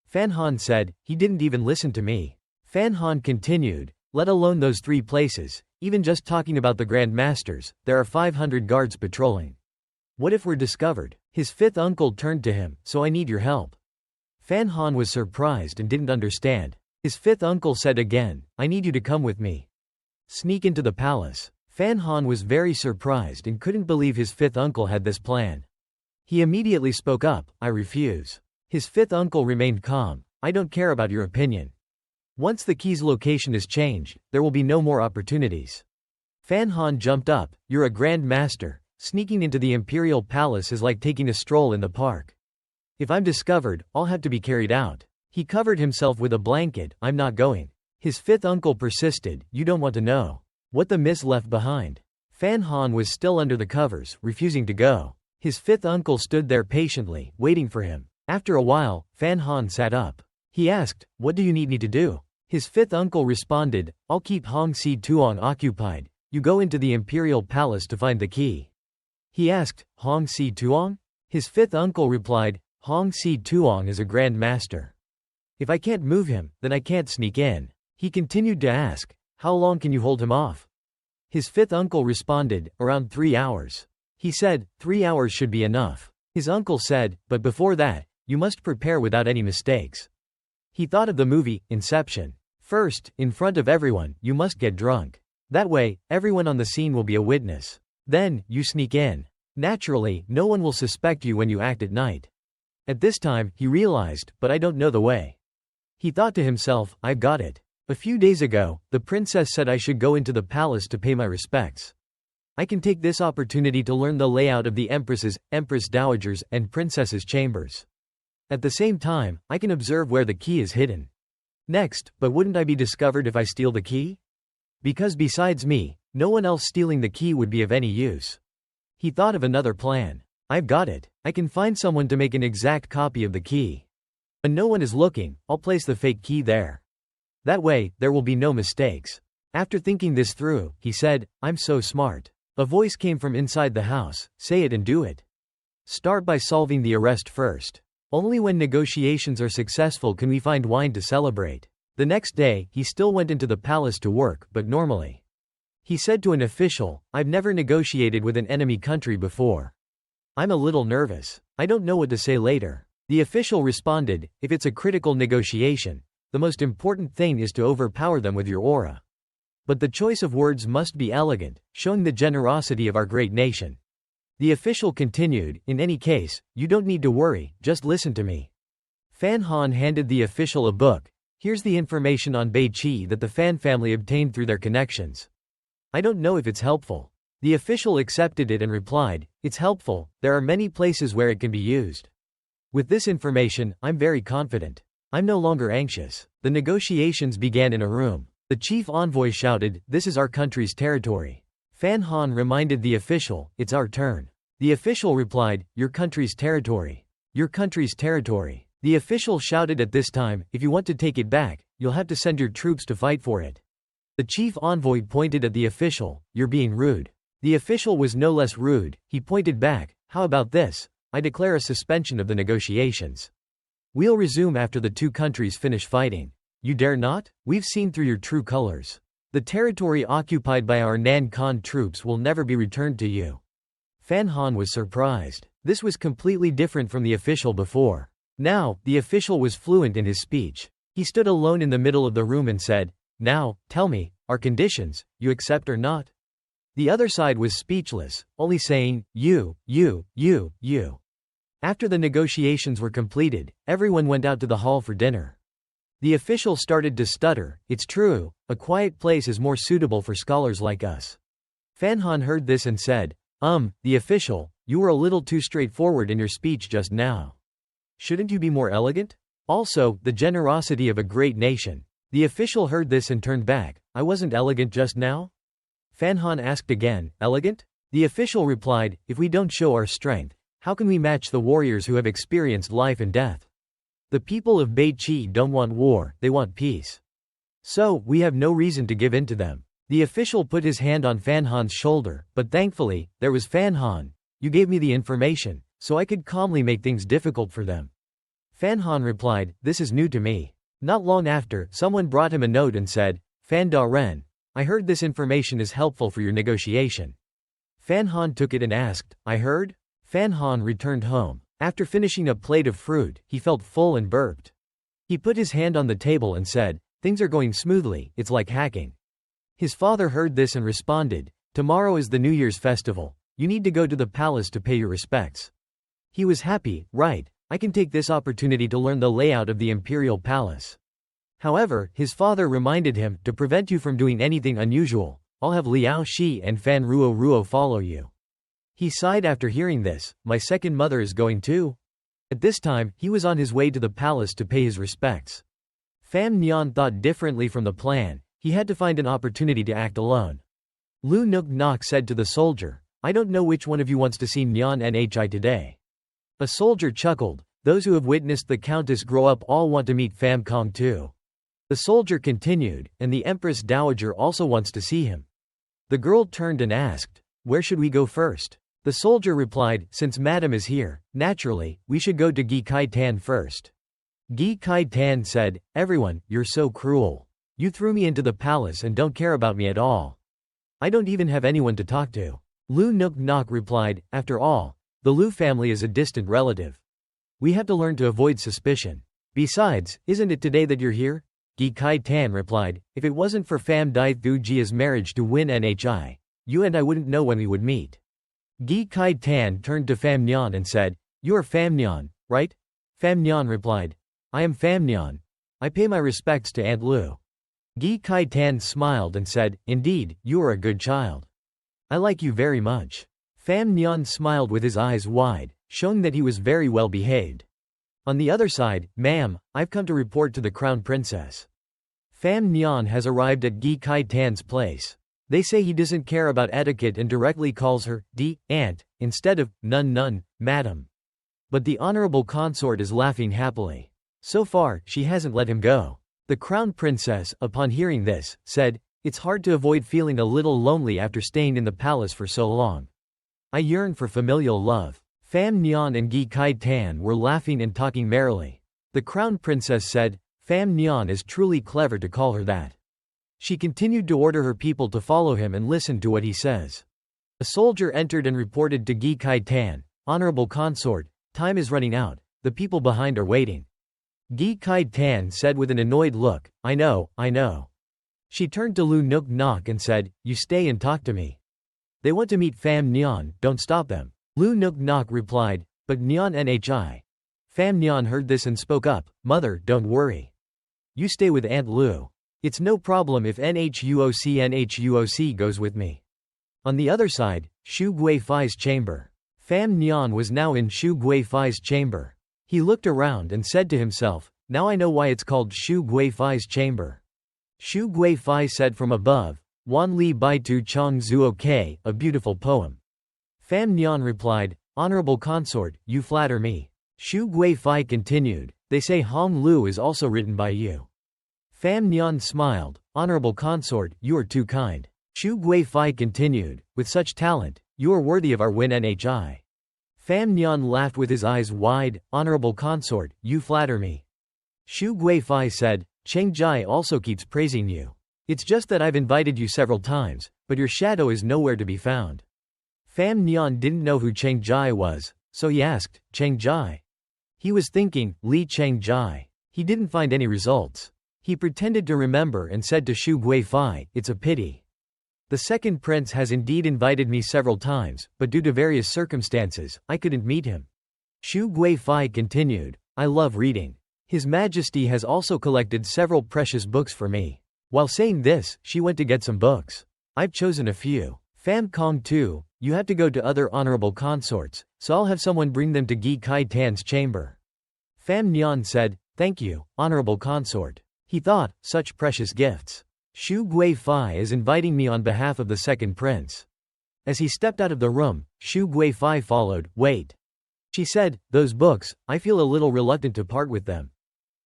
Fan Han said, "He didn't even listen to me." Fan Han continued, "Let alone those 3 places, even just talking about the Grand Masters, there are 500 guards patrolling. What if we're discovered?" His fifth uncle turned to him, "So I need your help." Fan Han was surprised and didn't understand. His fifth uncle said again, "I need you to come with me. Sneak into the palace." Fan Han was very surprised and couldn't believe his fifth uncle had this plan. He immediately spoke up, "I refuse." His fifth uncle remained calm. "I don't care about your opinion. Once the key's location is changed, there will be no more opportunities." Fan Han jumped up, "You're a grand master. Sneaking into the imperial palace is like taking a stroll in the park. If I'm discovered, I'll have to be carried out." He covered himself with a blanket. "I'm not going." His fifth uncle persisted, "You don't want to know what the miss left behind." Fan Han was still under the covers, refusing to go. His fifth uncle stood there patiently, waiting for him. After a while, Fan Han sat up. He asked, "What do you need me to do?" His fifth uncle responded, "I'll keep Hong Si Tuong occupied. You go into the imperial palace to find the key." He asked, "Hong Si Tuong?" His fifth uncle replied, Hong Si Tuong is a grand master. If I can't move him, then I can't sneak in. He continued to ask, how long can you hold him off? His fifth uncle responded, around 3 hours. He said, 3 hours should be enough. His uncle said, but before that, you must prepare without any mistakes. He thought of the movie, Inception. First, in front of everyone, you must get drunk. That way, everyone on the scene will be a witness. Then, you sneak in. Naturally, no one will suspect you when you act at night. At this time, he realized, but I don't know the way. He thought to himself, I've got it. A few days ago, the princess said I should go into the palace to pay my respects. I can take this opportunity to learn the layout of the empresses, empress dowagers, and princesses' chambers. At the same time, I can observe where the key is hidden. Next, but wouldn't I be discovered if I steal the key? Because besides me, no one else stealing the key would be of any use. He thought of another plan. I've got it. I can find someone to make an exact copy of the key. When no one is looking, I'll place the fake key there. That way, there will be no mistakes. After thinking this through, he said, I'm so smart. A voice came from inside the house, say it and do it. Start by solving the arrest first. Only when negotiations are successful can we find wine to celebrate. The next day, he still went into the palace to work, but normally. He said to an official, I've never negotiated with an enemy country before. I'm a little nervous. I don't know what to say later. The official responded, if it's a critical negotiation, the most important thing is to overpower them with your aura. But the choice of words must be elegant, showing the generosity of our great nation. The official continued, in any case, you don't need to worry, just listen to me. Fan Han handed the official a book. Here's the information on Beiqi that the Fan family obtained through their connections. I don't know if it's helpful. The official accepted it and replied, it's helpful, there are many places where it can be used. With this information, I'm very confident. I'm no longer anxious. The negotiations began in a room. The chief envoy shouted, this is our country's territory. Fan Han reminded the official, it's our turn. The official replied, your country's territory. Your country's territory. The official shouted at this time, if you want to take it back, you'll have to send your troops to fight for it. The chief envoy pointed at the official, you're being rude. The official was no less rude, he pointed back, how about this? I declare a suspension of the negotiations. We'll resume after the two countries finish fighting. You dare not? We've seen through your true colors. The territory occupied by our Nan Khan troops will never be returned to you. Fan Han was surprised. This was completely different from the official before. Now, the official was fluent in his speech. He stood alone in the middle of the room and said, now, tell me, our conditions, you accept or not? The other side was speechless, only saying, you. After the negotiations were completed, everyone went out to the hall for dinner. The official started to stutter, it's true, a quiet place is more suitable for scholars like us. Fan Han heard this and said, the official, you were a little too straightforward in your speech just now. Shouldn't you be more elegant? Also, the generosity of a great nation. The official heard this and turned back, I wasn't elegant just now? Fan Han asked again, elegant? The official replied, if we don't show our strength, how can we match the warriors who have experienced life and death? The people of Beiqi don't want war, they want peace. So, we have no reason to give in to them. The official put his hand on Fan Han's shoulder, but thankfully, there was Fan Han. You gave me the information, so I could calmly make things difficult for them. Fan Han replied, this is new to me. Not long after, someone brought him a note and said, Fan Da Ren, I heard this information is helpful for your negotiation. Fan Han took it and asked, I heard? Fan Han returned home. After finishing a plate of fruit, he felt full and burped. He put his hand on the table and said, things are going smoothly, it's like hacking. His father heard this and responded, tomorrow is the New Year's festival, you need to go to the palace to pay your respects. He was happy, right, I can take this opportunity to learn the layout of the imperial palace. However, his father reminded him, to prevent you from doing anything unusual, I'll have Liao Shi and Fan Ruo follow you. He sighed after hearing this, my second mother is going too? At this time, he was on his way to the palace to pay his respects. Pham Nhan thought differently from the plan, he had to find an opportunity to act alone. Lu Nuk Nok said to the soldier, I don't know which one of you wants to see Nhan Nhi today. A soldier chuckled, those who have witnessed the countess grow up all want to meet Pham Kong too. The soldier continued, and the Empress Dowager also wants to see him. The girl turned and asked, where should we go first? The soldier replied, since madam is here, naturally, we should go to Gi Kai Tan first. Gi Kai Tan said, everyone, you're so cruel. You threw me into the palace and don't care about me at all. I don't even have anyone to talk to. Lu Nuk Nok replied, after all, the Lu family is a distant relative. We have to learn to avoid suspicion. Besides, isn't it today that you're here? Gi Kai Tan replied, if it wasn't for Pham Dai Thu Jia's marriage to Win Nhi, you and I wouldn't know when we would meet. Gi Kai Tan turned to Pham Nhan and said, you are Pham Nhan, right? Pham Nhan replied, I am Pham Nhan. I pay my respects to Aunt Lu. Gi Kai Tan smiled and said, indeed, you are a good child. I like you very much. Pham Nhan smiled with his eyes wide, showing that he was very well behaved. On the other side, ma'am, I've come to report to the crown princess. Pham Nhan has arrived at Gi Kai Tan's place. They say he doesn't care about etiquette and directly calls her, aunt, instead of, nun, madam. But the honorable consort is laughing happily. So far, she hasn't let him go. The crown princess, upon hearing this, said, it's hard to avoid feeling a little lonely after staying in the palace for so long. I yearn for familial love. Pham Nhan and Gi Kai Tan were laughing and talking merrily. The crown princess said, Pham Nhan is truly clever to call her that. She continued to order her people to follow him and listen to what he says. A soldier entered and reported to Gi Kai Tan, honorable consort, time is running out, the people behind are waiting. Gi Kai Tan said with an annoyed look, I know. She turned to Lu Nuk Nok and said, you stay and talk to me. They want to meet Pham Nhan, don't stop them. Lu Nuk Nok replied, but Nhan Nhi. Pham Nhan heard this and spoke up, mother, don't worry. You stay with Aunt Lu. It's no problem if Nhuoc goes with me. On the other side, Shu Guifai's chamber. Pham Nhan was now in Shu Guifai's chamber. He looked around and said to himself, now I know why it's called Shu Guifai's chamber. Shu Guifai said from above, Wan Li Bai Tu Chong Zuo Ke, a beautiful poem. Pham Nhan replied, honorable consort, you flatter me. Shu Guifai continued, they say Hong Lu is also written by you. Pham Nhan smiled, honorable consort, you are too kind. Shu Guifai continued, with such talent, you are worthy of our Win Nhi. Pham Nhan laughed with his eyes wide, honorable consort, you flatter me. Shu Guifai said, Cheng Jai also keeps praising you. It's just that I've invited you several times, but your shadow is nowhere to be found. Pham Nhan didn't know who Cheng Jai was, so he asked, Cheng Jai? He was thinking, Li Cheng Jai. He didn't find any results. He pretended to remember and said to Shu Guifai, it's a pity. The second prince has indeed invited me several times, but due to various circumstances, I couldn't meet him. Shu Guifai continued, I love reading. His Majesty has also collected several precious books for me. While saying this, she went to get some books. I've chosen a few. Pham Kong too, you have to go to other honorable consorts, so I'll have someone bring them to Gi Kai Tan's chamber. Pham Nhan said, thank you, honorable consort. He thought, such precious gifts. Shu Guifai is inviting me on behalf of the second prince. As he stepped out of the room, Shu Guifai followed, wait. She said, those books, I feel a little reluctant to part with them.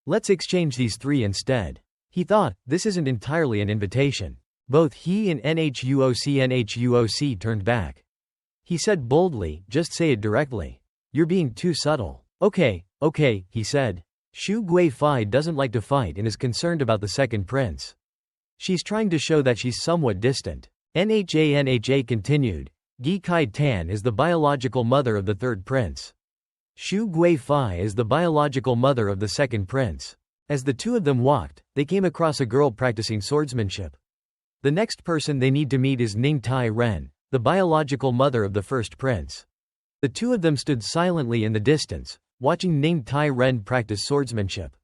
Let's exchange these three instead. He thought, this isn't entirely an invitation. Both he and Nhuoc turned back. He said boldly, just say it directly. You're being too subtle. Okay, he said. Shu Guifai doesn't like to fight and is concerned about the second prince. She's trying to show that she's somewhat distant. Nha continued, Gi Kai Tan is the biological mother of the third prince. Shu Guifai is the biological mother of the second prince. As the two of them walked, they came across a girl practicing swordsmanship. The next person they need to meet is Ning Tai Ren, the biological mother of the first prince. The two of them stood silently in the distance, watching Ning Tai Ren practice swordsmanship.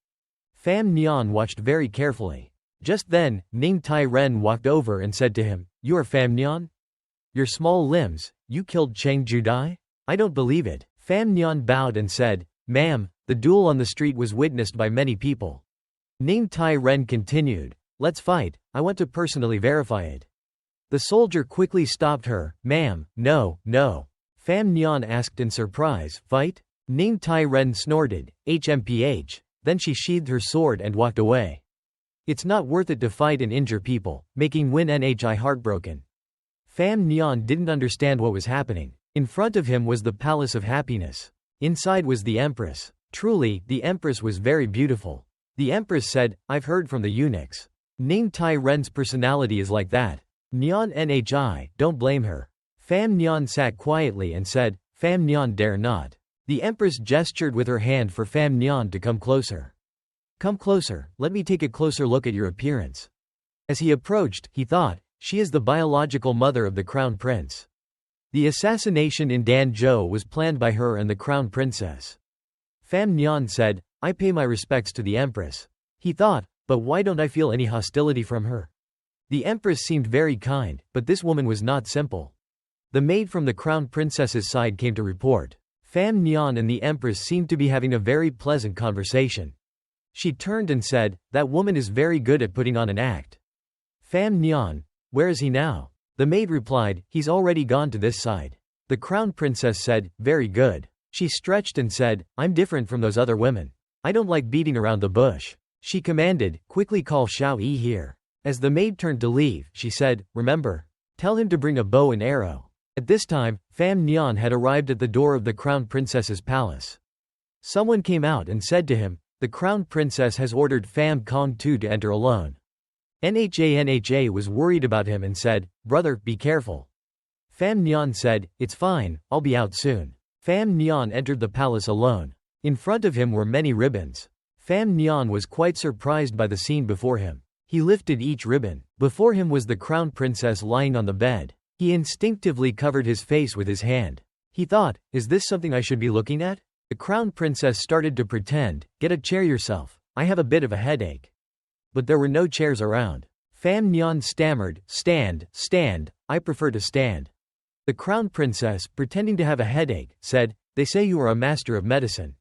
Pham Nhan watched very carefully. Just then, Ning Tai Ren walked over and said to him, you are Pham Nhan? Your small limbs, you killed Cheng Judai? I don't believe it. Pham Nhan bowed and said, ma'am, the duel on the street was witnessed by many people. Ning Tai Ren continued, let's fight, I want to personally verify it. The soldier quickly stopped her, ma'am, no. Pham Nhan asked in surprise, fight? Ning Tai Ren snorted, HMPH, then she sheathed her sword and walked away. It's not worth it to fight and injure people, making Win Nhi heartbroken. Pham Nhan didn't understand what was happening. In front of him was the Palace of Happiness. Inside was the Empress. Truly, the Empress was very beautiful. The Empress said, I've heard from the eunuchs. Ning Tai Ren's personality is like that. Nyan Nhi, don't blame her. Pham Nhan sat quietly and said, Pham Nhan dare not. The Empress gestured with her hand for Pham Nhan to come closer. Come closer, let me take a closer look at your appearance. As he approached, he thought, she is the biological mother of the Crown Prince. The assassination in Danzhou was planned by her and the Crown Princess. Pham Nhan said, I pay my respects to the Empress. He thought, but why don't I feel any hostility from her? The Empress seemed very kind, but this woman was not simple. The maid from the Crown Princess's side came to report. Pham Nhan and the Empress seemed to be having a very pleasant conversation. She turned and said, that woman is very good at putting on an act. Pham Nhan, where is he now? The maid replied, he's already gone to this side. The Crown Princess said, very good. She stretched and said, I'm different from those other women. I don't like beating around the bush. She commanded, quickly call Xiao Yi here. As the maid turned to leave, she said, remember, tell him to bring a bow and arrow. At this time, Pham Nhan had arrived at the door of the Crown Princess's palace. Someone came out and said to him, the Crown Princess has ordered Pham Kong Tu to enter alone. Nha was worried about him and said, brother, be careful. Pham Nhan said, it's fine, I'll be out soon. Pham Nhan entered the palace alone. In front of him were many ribbons. Pham Nhan was quite surprised by the scene before him. He lifted each ribbon. Before him was the Crown Princess lying on the bed. He instinctively covered his face with his hand. He thought, is this something I should be looking at? The Crown Princess started to pretend, get a chair yourself, I have a bit of a headache. But there were no chairs around. Pham Nhan stammered, stand, I prefer to stand. The Crown Princess, pretending to have a headache, said, they say you are a master of medicine.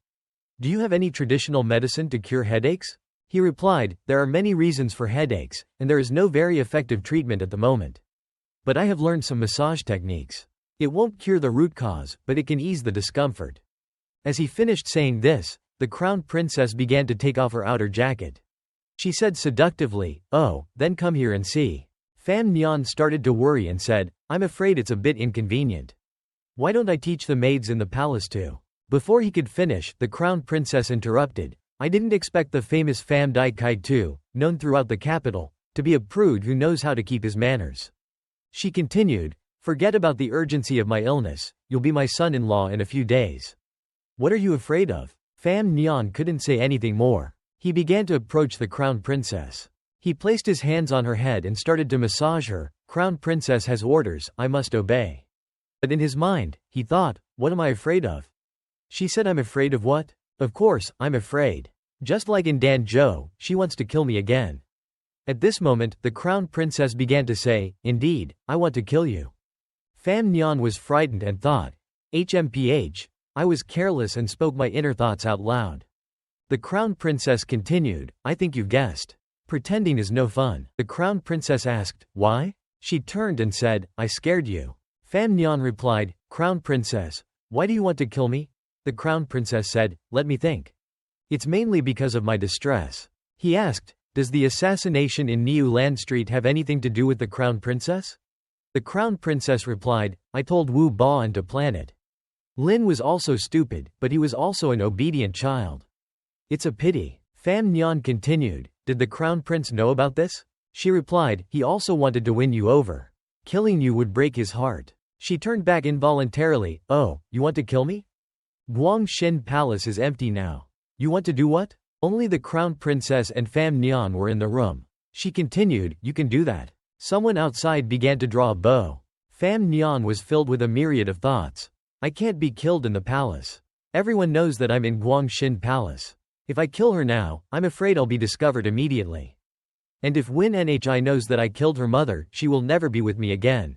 Do you have any traditional medicine to cure headaches? He replied, there are many reasons for headaches, and there is no very effective treatment at the moment. But I have learned some massage techniques. It won't cure the root cause, but it can ease the discomfort. As he finished saying this, the Crown Princess began to take off her outer jacket. She said seductively, oh, then come here and see. Pham Nhan started to worry and said, I'm afraid it's a bit inconvenient. Why don't I teach the maids in the palace to? Before he could finish, the Crown Princess interrupted. I didn't expect the famous Pham Dai Kai Tu, known throughout the capital, to be a prude who knows how to keep his manners. She continued, forget about the urgency of my illness, you'll be my son-in-law in a few days. What are you afraid of? Pham Nhan couldn't say anything more. He began to approach the Crown Princess. He placed his hands on her head and started to massage her. Crown Princess has orders, I must obey. But in his mind, he thought, what am I afraid of? She said, I'm afraid of what? Of course, I'm afraid. Just like in Danzhou, she wants to kill me again. At this moment, the Crown Princess began to say, indeed, I want to kill you. Pham Nhan was frightened and thought, HMPH, I was careless and spoke my inner thoughts out loud. The Crown Princess continued, I think you've guessed. Pretending is no fun. The Crown Princess asked, why? She turned and said, I scared you. Pham Nhan replied, Crown Princess, why do you want to kill me? The Crown Princess said, let me think. It's mainly because of my distress. He asked, does the assassination in Niu Land Street have anything to do with the Crown Princess? The Crown Princess replied, I told Wu Baoan to plan it. Lin was also stupid, but he was also an obedient child. It's a pity. Pham Nhan continued, did the Crown Prince know about this? She replied, he also wanted to win you over. Killing you would break his heart. She turned back involuntarily, oh, you want to kill me? Guangxin Palace is empty now. You want to do what? Only the Crown Princess and Pham Nhan were in the room. She continued, you can do that. Someone outside began to draw a bow. Pham Nhan was filled with a myriad of thoughts. I can't be killed in the palace. Everyone knows that I'm in Guangxin Palace. If I kill her now, I'm afraid I'll be discovered immediately. And if Win Nhi knows that I killed her mother, she will never be with me again.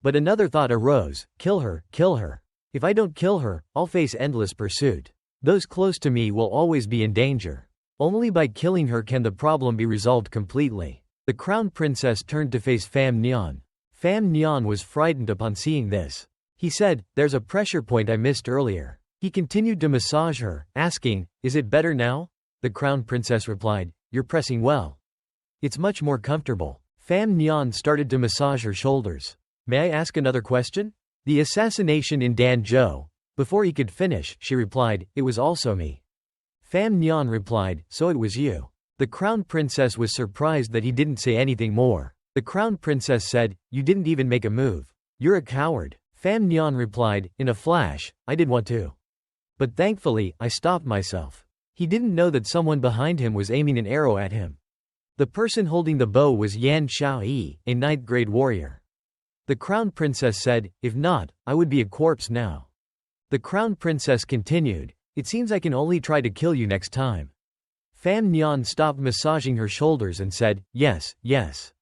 But another thought arose, kill her, kill her. If I don't kill her, I'll face endless pursuit. Those close to me will always be in danger. Only by killing her can the problem be resolved completely. The Crown Princess turned to face Pham Nhan. Pham Nhan was frightened upon seeing this. He said, there's a pressure point I missed earlier. He continued to massage her, asking, is it better now? The Crown Princess replied, you're pressing well. It's much more comfortable. Pham Nhan started to massage her shoulders. May I ask another question? The assassination in Danzhou. Before he could finish, she replied, it was also me. Pham Nhan replied, so it was you. The crown princess was surprised that he didn't say anything more. The crown princess said, you didn't even make a move. You're a coward. Pham Nhan replied, in a flash, I did want to. But thankfully, I stopped myself. He didn't know that someone behind him was aiming an arrow at him. The person holding the bow was Yan Xiaoyi, a 9th grade warrior. The crown princess said, if not, I would be a corpse now. The crown princess continued, it seems I can only try to kill you next time. Pham Nhan stopped massaging her shoulders and said, yes, yes.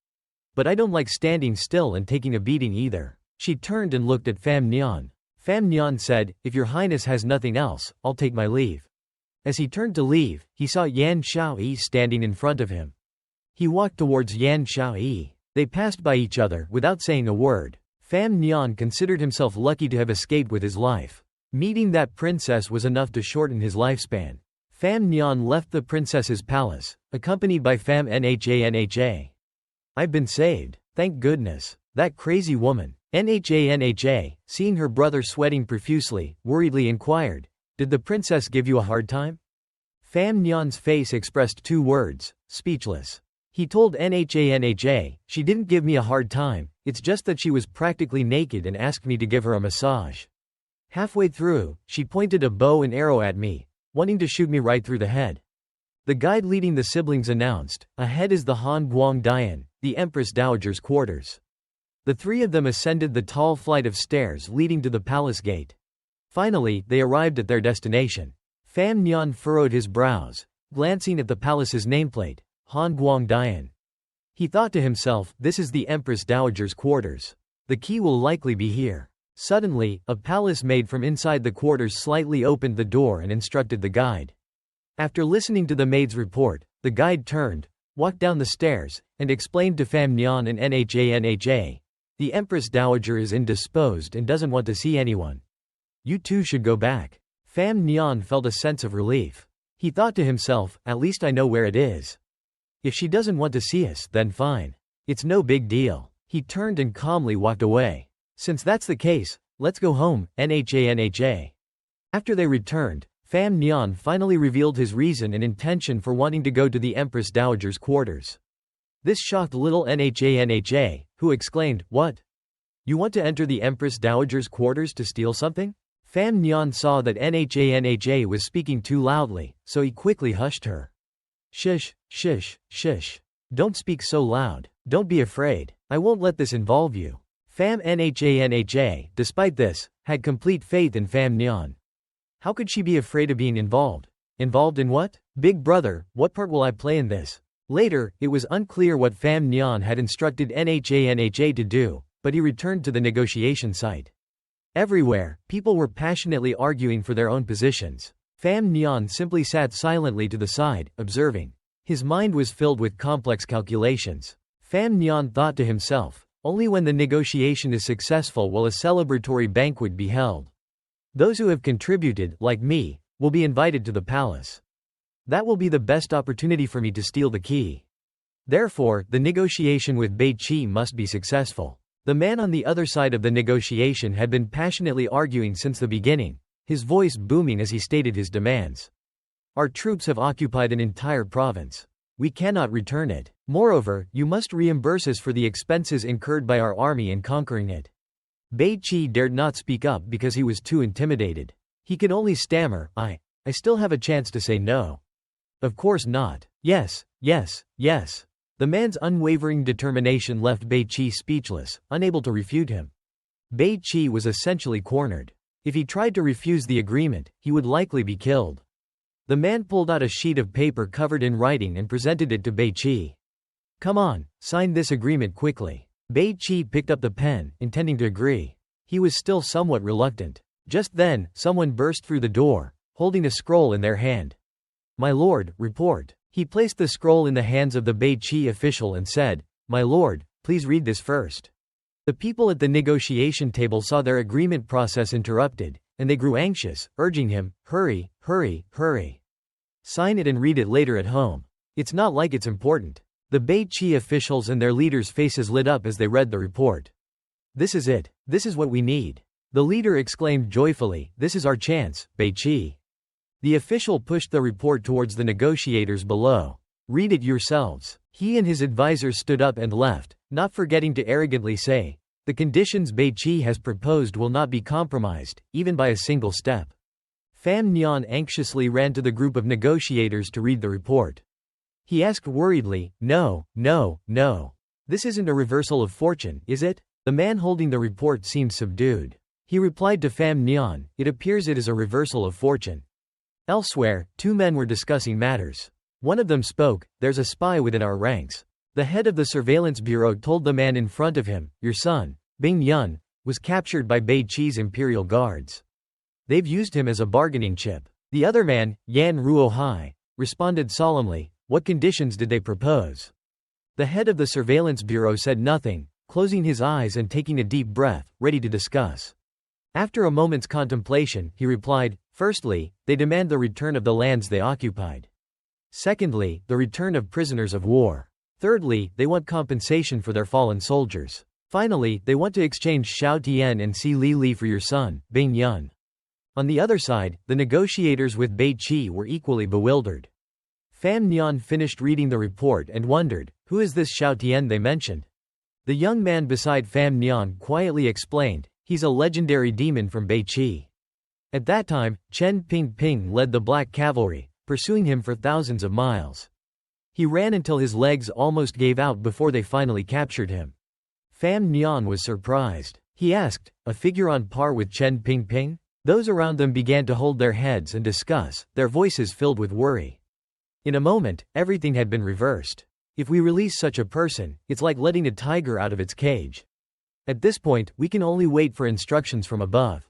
But I don't like standing still and taking a beating either. She turned and looked at Pham Nhan. Pham Nhan said, if your highness has nothing else, I'll take my leave. As he turned to leave, he saw Yan Xiaoyi standing in front of him. He walked towards Yan Xiaoyi. They passed by each other without saying a word. Pham Nhan considered himself lucky to have escaped with his life. Meeting that princess was enough to shorten his lifespan. Pham Nhan left the princess's palace, accompanied by Pham Nha. I've been saved, thank goodness. That crazy woman, Nha, seeing her brother sweating profusely, worriedly inquired, did the princess give you a hard time? Pham Nhan's face expressed 2 words, speechless. He told Nha, she didn't give me a hard time, it's just that she was practically naked and asked me to give her a massage. Halfway through, she pointed a bow and arrow at me, wanting to shoot me right through the head. The guide leading the siblings announced, ahead is the Han Guang Dian, the Empress Dowager's quarters. The 3 of them ascended the tall flight of stairs leading to the palace gate. Finally, they arrived at their destination. Pham Nhan furrowed his brows, glancing at the palace's nameplate, Han Guang Dian. He thought to himself, this is the Empress Dowager's quarters. The key will likely be here. Suddenly, a palace maid from inside the quarters slightly opened the door and instructed the guide. After listening to the maid's report, the guide turned, walked down the stairs, and explained to Pham Nhan and Nha, the Empress Dowager is indisposed and doesn't want to see anyone. You two should go back. Pham Nhan felt a sense of relief. He thought to himself, at least I know where it is. If she doesn't want to see us, then fine. It's no big deal. He turned and calmly walked away. Since that's the case, let's go home, Nha. After they returned, Pham Nhan finally revealed his reason and intention for wanting to go to the Empress Dowager's quarters. This shocked little Nha, who exclaimed, what? You want to enter the Empress Dowager's quarters to steal something? Pham Nhan saw that Nha was speaking too loudly, so he quickly hushed her. Shush, shush, shush. Don't speak so loud. Don't be afraid. I won't let this involve you. Pham Nha, despite this, had complete faith in Pham Nhan. How could she be afraid of being involved? Involved in what? Big brother, what part will I play in this? Later, it was unclear what Pham Nhan had instructed Nha to do, but he returned to the negotiation site. Everywhere, people were passionately arguing for their own positions. Pham Nhan simply sat silently to the side, observing. His mind was filled with complex calculations. Pham Nhan thought to himself, only when the negotiation is successful will a celebratory banquet be held. Those who have contributed, like me, will be invited to the palace. That will be the best opportunity for me to steal the key. Therefore, the negotiation with Bei Qi must be successful. The man on the other side of the negotiation had been passionately arguing since the beginning, his voice booming as he stated his demands. Our troops have occupied an entire province. We cannot return it. Moreover, you must reimburse us for the expenses incurred by our army in conquering it. Bei Qi dared not speak up because he was too intimidated. He could only stammer, I still have a chance to say no. Of course not. Yes, yes, yes. The man's unwavering determination left Bei Qi speechless, unable to refute him. Bei Qi was essentially cornered. If he tried to refuse the agreement, he would likely be killed. The man pulled out a sheet of paper covered in writing and presented it to Bei Qi. Come on, sign this agreement quickly. Bei Qi picked up the pen, intending to agree. He was still somewhat reluctant. Just then, someone burst through the door, holding a scroll in their hand. My lord, report. He placed the scroll in the hands of the Bei Qi official and said, My lord, please read this first. The people at the negotiation table saw their agreement process interrupted, and they grew anxious, urging him, hurry, hurry, hurry. Sign it and read it later at home. It's not like it's important. The Bei Qi officials and their leaders' faces lit up as they read the report. This is it. This is what we need. The leader exclaimed joyfully, "This is our chance, Beiqi." The official pushed the report towards the negotiators below. "Read it yourselves." He and his advisors stood up and left, not forgetting to arrogantly say, "The conditions Beiqi has proposed will not be compromised, even by a single step." Pham Nhan anxiously ran to the group of negotiators to read the report. He asked worriedly, "No, no, no. This isn't a reversal of fortune, is it?" The man holding the report seemed subdued. He replied to Pham Nhan, "It appears it is a reversal of fortune." Elsewhere, two men were discussing matters. One of them spoke, "There's a spy within our ranks." The head of the surveillance bureau told the man in front of him, "Your son, Bing Yun, was captured by Beiqi's imperial guards. They've used him as a bargaining chip." The other man, Yan Ruohai, responded solemnly, "What conditions did they propose?" The head of the surveillance bureau said nothing, closing his eyes and taking a deep breath, ready to discuss. After a moment's contemplation, he replied, "Firstly, they demand the return of the lands they occupied. Secondly, the return of prisoners of war. Thirdly, they want compensation for their fallen soldiers. Finally, they want to exchange Xiao Tian and Si Li Li for your son, Bing Yun." On the other side, the negotiators with Beiqi were equally bewildered. Pham Nhan finished reading the report and wondered, "Who is this Xiao Tian they mentioned?" The young man beside Pham Nhan quietly explained, "He's a legendary demon from Beiqi." At that time, Chen Pingping led the Black Cavalry, pursuing him for thousands of miles. He ran until his legs almost gave out before they finally captured him. Pham Nhan was surprised. He asked, "A figure on par with Chen Pingping?" Those around them began to hold their heads and discuss, their voices filled with worry. In a moment, everything had been reversed. If we release such a person, it's like letting a tiger out of its cage. At this point, we can only wait for instructions from above.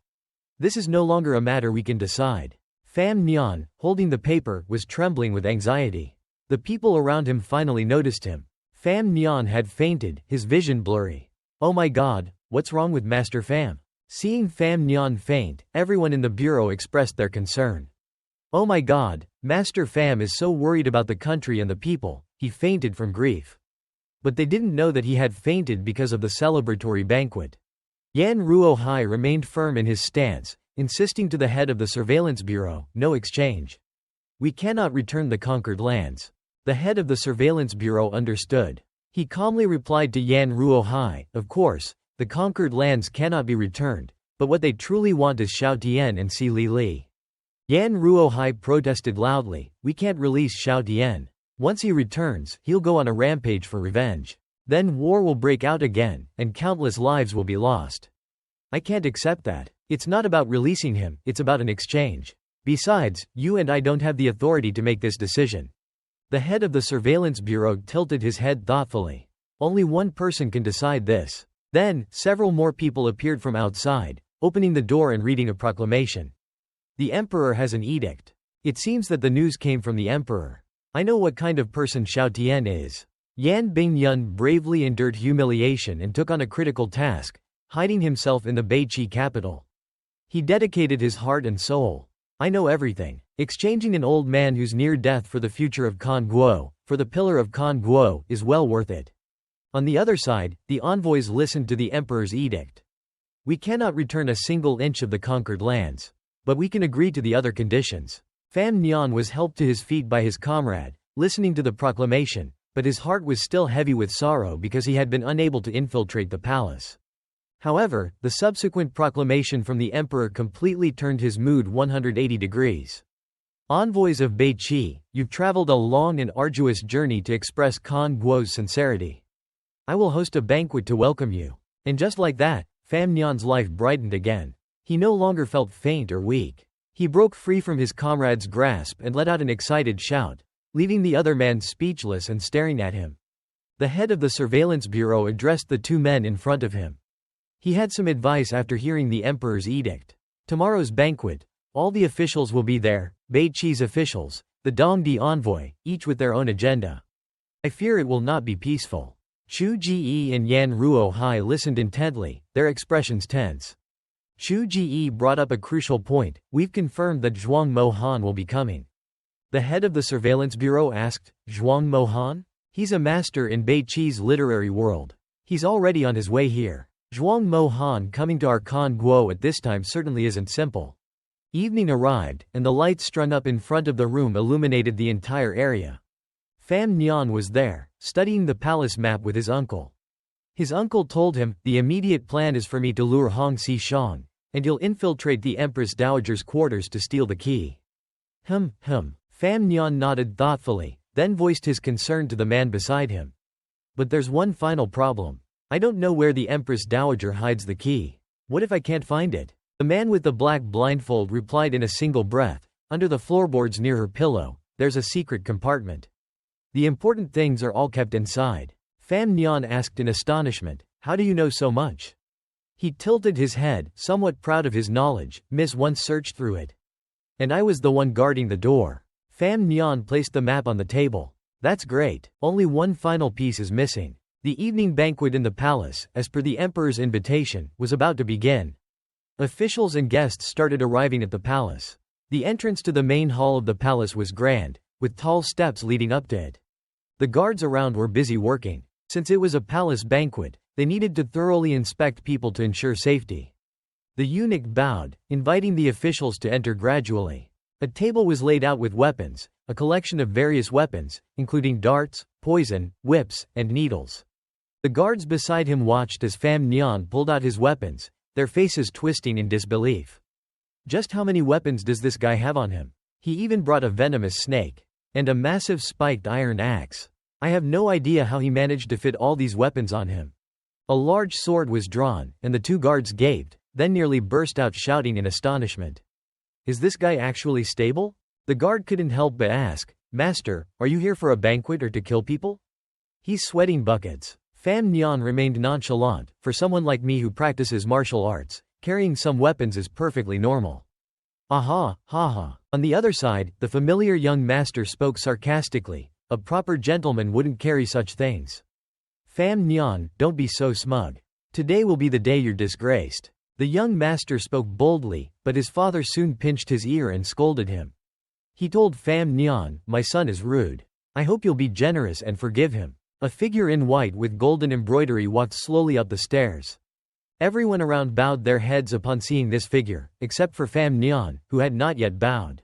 This is no longer a matter we can decide. Pham Nhan, holding the paper, was trembling with anxiety. The people around him finally noticed him. Pham Nhan had fainted, his vision blurry. "Oh my God, what's wrong with Master Pham?" Seeing Pham Nhan faint, everyone in the bureau expressed their concern. "Oh my God, Master Pham is so worried about the country and the people, he fainted from grief." But they didn't know that he had fainted because of the celebratory banquet. Yan Ruohai remained firm in his stance, insisting to the head of the surveillance bureau, "No exchange. We cannot return the conquered lands." The head of the surveillance bureau understood. He calmly replied to Yan Ruohai, "Of course, the conquered lands cannot be returned, but what they truly want is Xiao Tian and Si Li Li." Yan Ruohai protested loudly, "We can't release Xiao Tian. Once he returns, he'll go on a rampage for revenge. Then war will break out again, and countless lives will be lost. I can't accept that. It's not about releasing him, it's about an exchange. Besides, you and I don't have the authority to make this decision." The head of the surveillance bureau tilted his head thoughtfully. "Only one person can decide this." Then, several more people appeared from outside, opening the door and reading a proclamation. "The emperor has an edict." It seems that the news came from the emperor. "I know what kind of person Xiao Tian is." Yan Bingyun bravely endured humiliation and took on a critical task, hiding himself in the Beiqi capital. He dedicated his heart and soul. "I know everything. Exchanging an old man who's near death for the future of Kan Guo, for the pillar of Kan Guo, is well worth it." On the other side, the envoys listened to the emperor's edict. "We cannot return a single inch of the conquered lands. But we can agree to the other conditions." Pham Nhan was helped to his feet by his comrade, listening to the proclamation, but his heart was still heavy with sorrow because he had been unable to infiltrate the palace. However, the subsequent proclamation from the emperor completely turned his mood 180 degrees. "Envoys of Beiqi, you've traveled a long and arduous journey to express Kan Guo's sincerity. I will host a banquet to welcome you." And just like that, Pham Nhan's life brightened again. He no longer felt faint or weak. He broke free from his comrade's grasp and let out an excited shout, leaving the other man speechless and staring at him. The head of the surveillance bureau addressed the two men in front of him. He had some advice after hearing the emperor's edict. "Tomorrow's banquet. All the officials will be there, Beiqi's officials, the Dongdi envoy, each with their own agenda. I fear it will not be peaceful." Chu Ji and Yan Ruohai listened intently, their expressions tense. Chu Ji brought up a crucial point, "We've confirmed that Zhuang Mohan will be coming." The head of the surveillance bureau asked, "Zhuang Mohan? He's a master in Beiqi's literary world. He's already on his way here." Zhuang Mo Han coming to our Khan Guo at this time certainly isn't simple. Evening arrived, and the lights strung up in front of the room illuminated the entire area. Pham Nhan was there, studying the palace map with his uncle. His uncle told him, "The immediate plan is for me to lure Hong Xishang, and you'll infiltrate the Empress Dowager's quarters to steal the key." Pham Nhan nodded thoughtfully, then voiced his concern to the man beside him. "But there's one final problem. I don't know where the Empress Dowager hides the key. What if I can't find it?" The man with the black blindfold replied in a single breath, "Under the floorboards near her pillow, there's a secret compartment. The important things are all kept inside." Pham Nhan asked in astonishment, "How do you know so much?" He tilted his head, somewhat proud of his knowledge. "Miss once searched through it. And I was the one guarding the door." Pham Nhan placed the map on the table. "That's great. Only one final piece is missing." The evening banquet in the palace, as per the emperor's invitation, was about to begin. Officials and guests started arriving at the palace. The entrance to the main hall of the palace was grand, with tall steps leading up to it. The guards around were busy working. Since it was a palace banquet, they needed to thoroughly inspect people to ensure safety. The eunuch bowed, inviting the officials to enter gradually. A table was laid out with weapons, a collection of various weapons, including darts, poison, whips, and needles. The guards beside him watched as Pham Nhan pulled out his weapons, their faces twisting in disbelief. Just how many weapons does this guy have on him? He even brought a venomous snake. And a massive spiked iron axe. I have no idea how he managed to fit all these weapons on him. A large sword was drawn, and the two guards gaped, then nearly burst out shouting in astonishment. "Is this guy actually stable?" The guard couldn't help but ask, "Master, are you here for a banquet or to kill people?" "He's sweating buckets." Pham Nhan remained nonchalant. "For someone like me who practices martial arts, carrying some weapons is perfectly normal." "Aha, haha." On the other side, the familiar young master spoke sarcastically, "A proper gentleman wouldn't carry such things." "Pham Nhan, don't be so smug. Today will be the day you're disgraced." The young master spoke boldly, but his father soon pinched his ear and scolded him. He told Pham Nhan, "My son is rude. I hope you'll be generous and forgive him." A figure in white with golden embroidery walked slowly up the stairs. Everyone around bowed their heads upon seeing this figure, except for Pham Nhan, who had not yet bowed.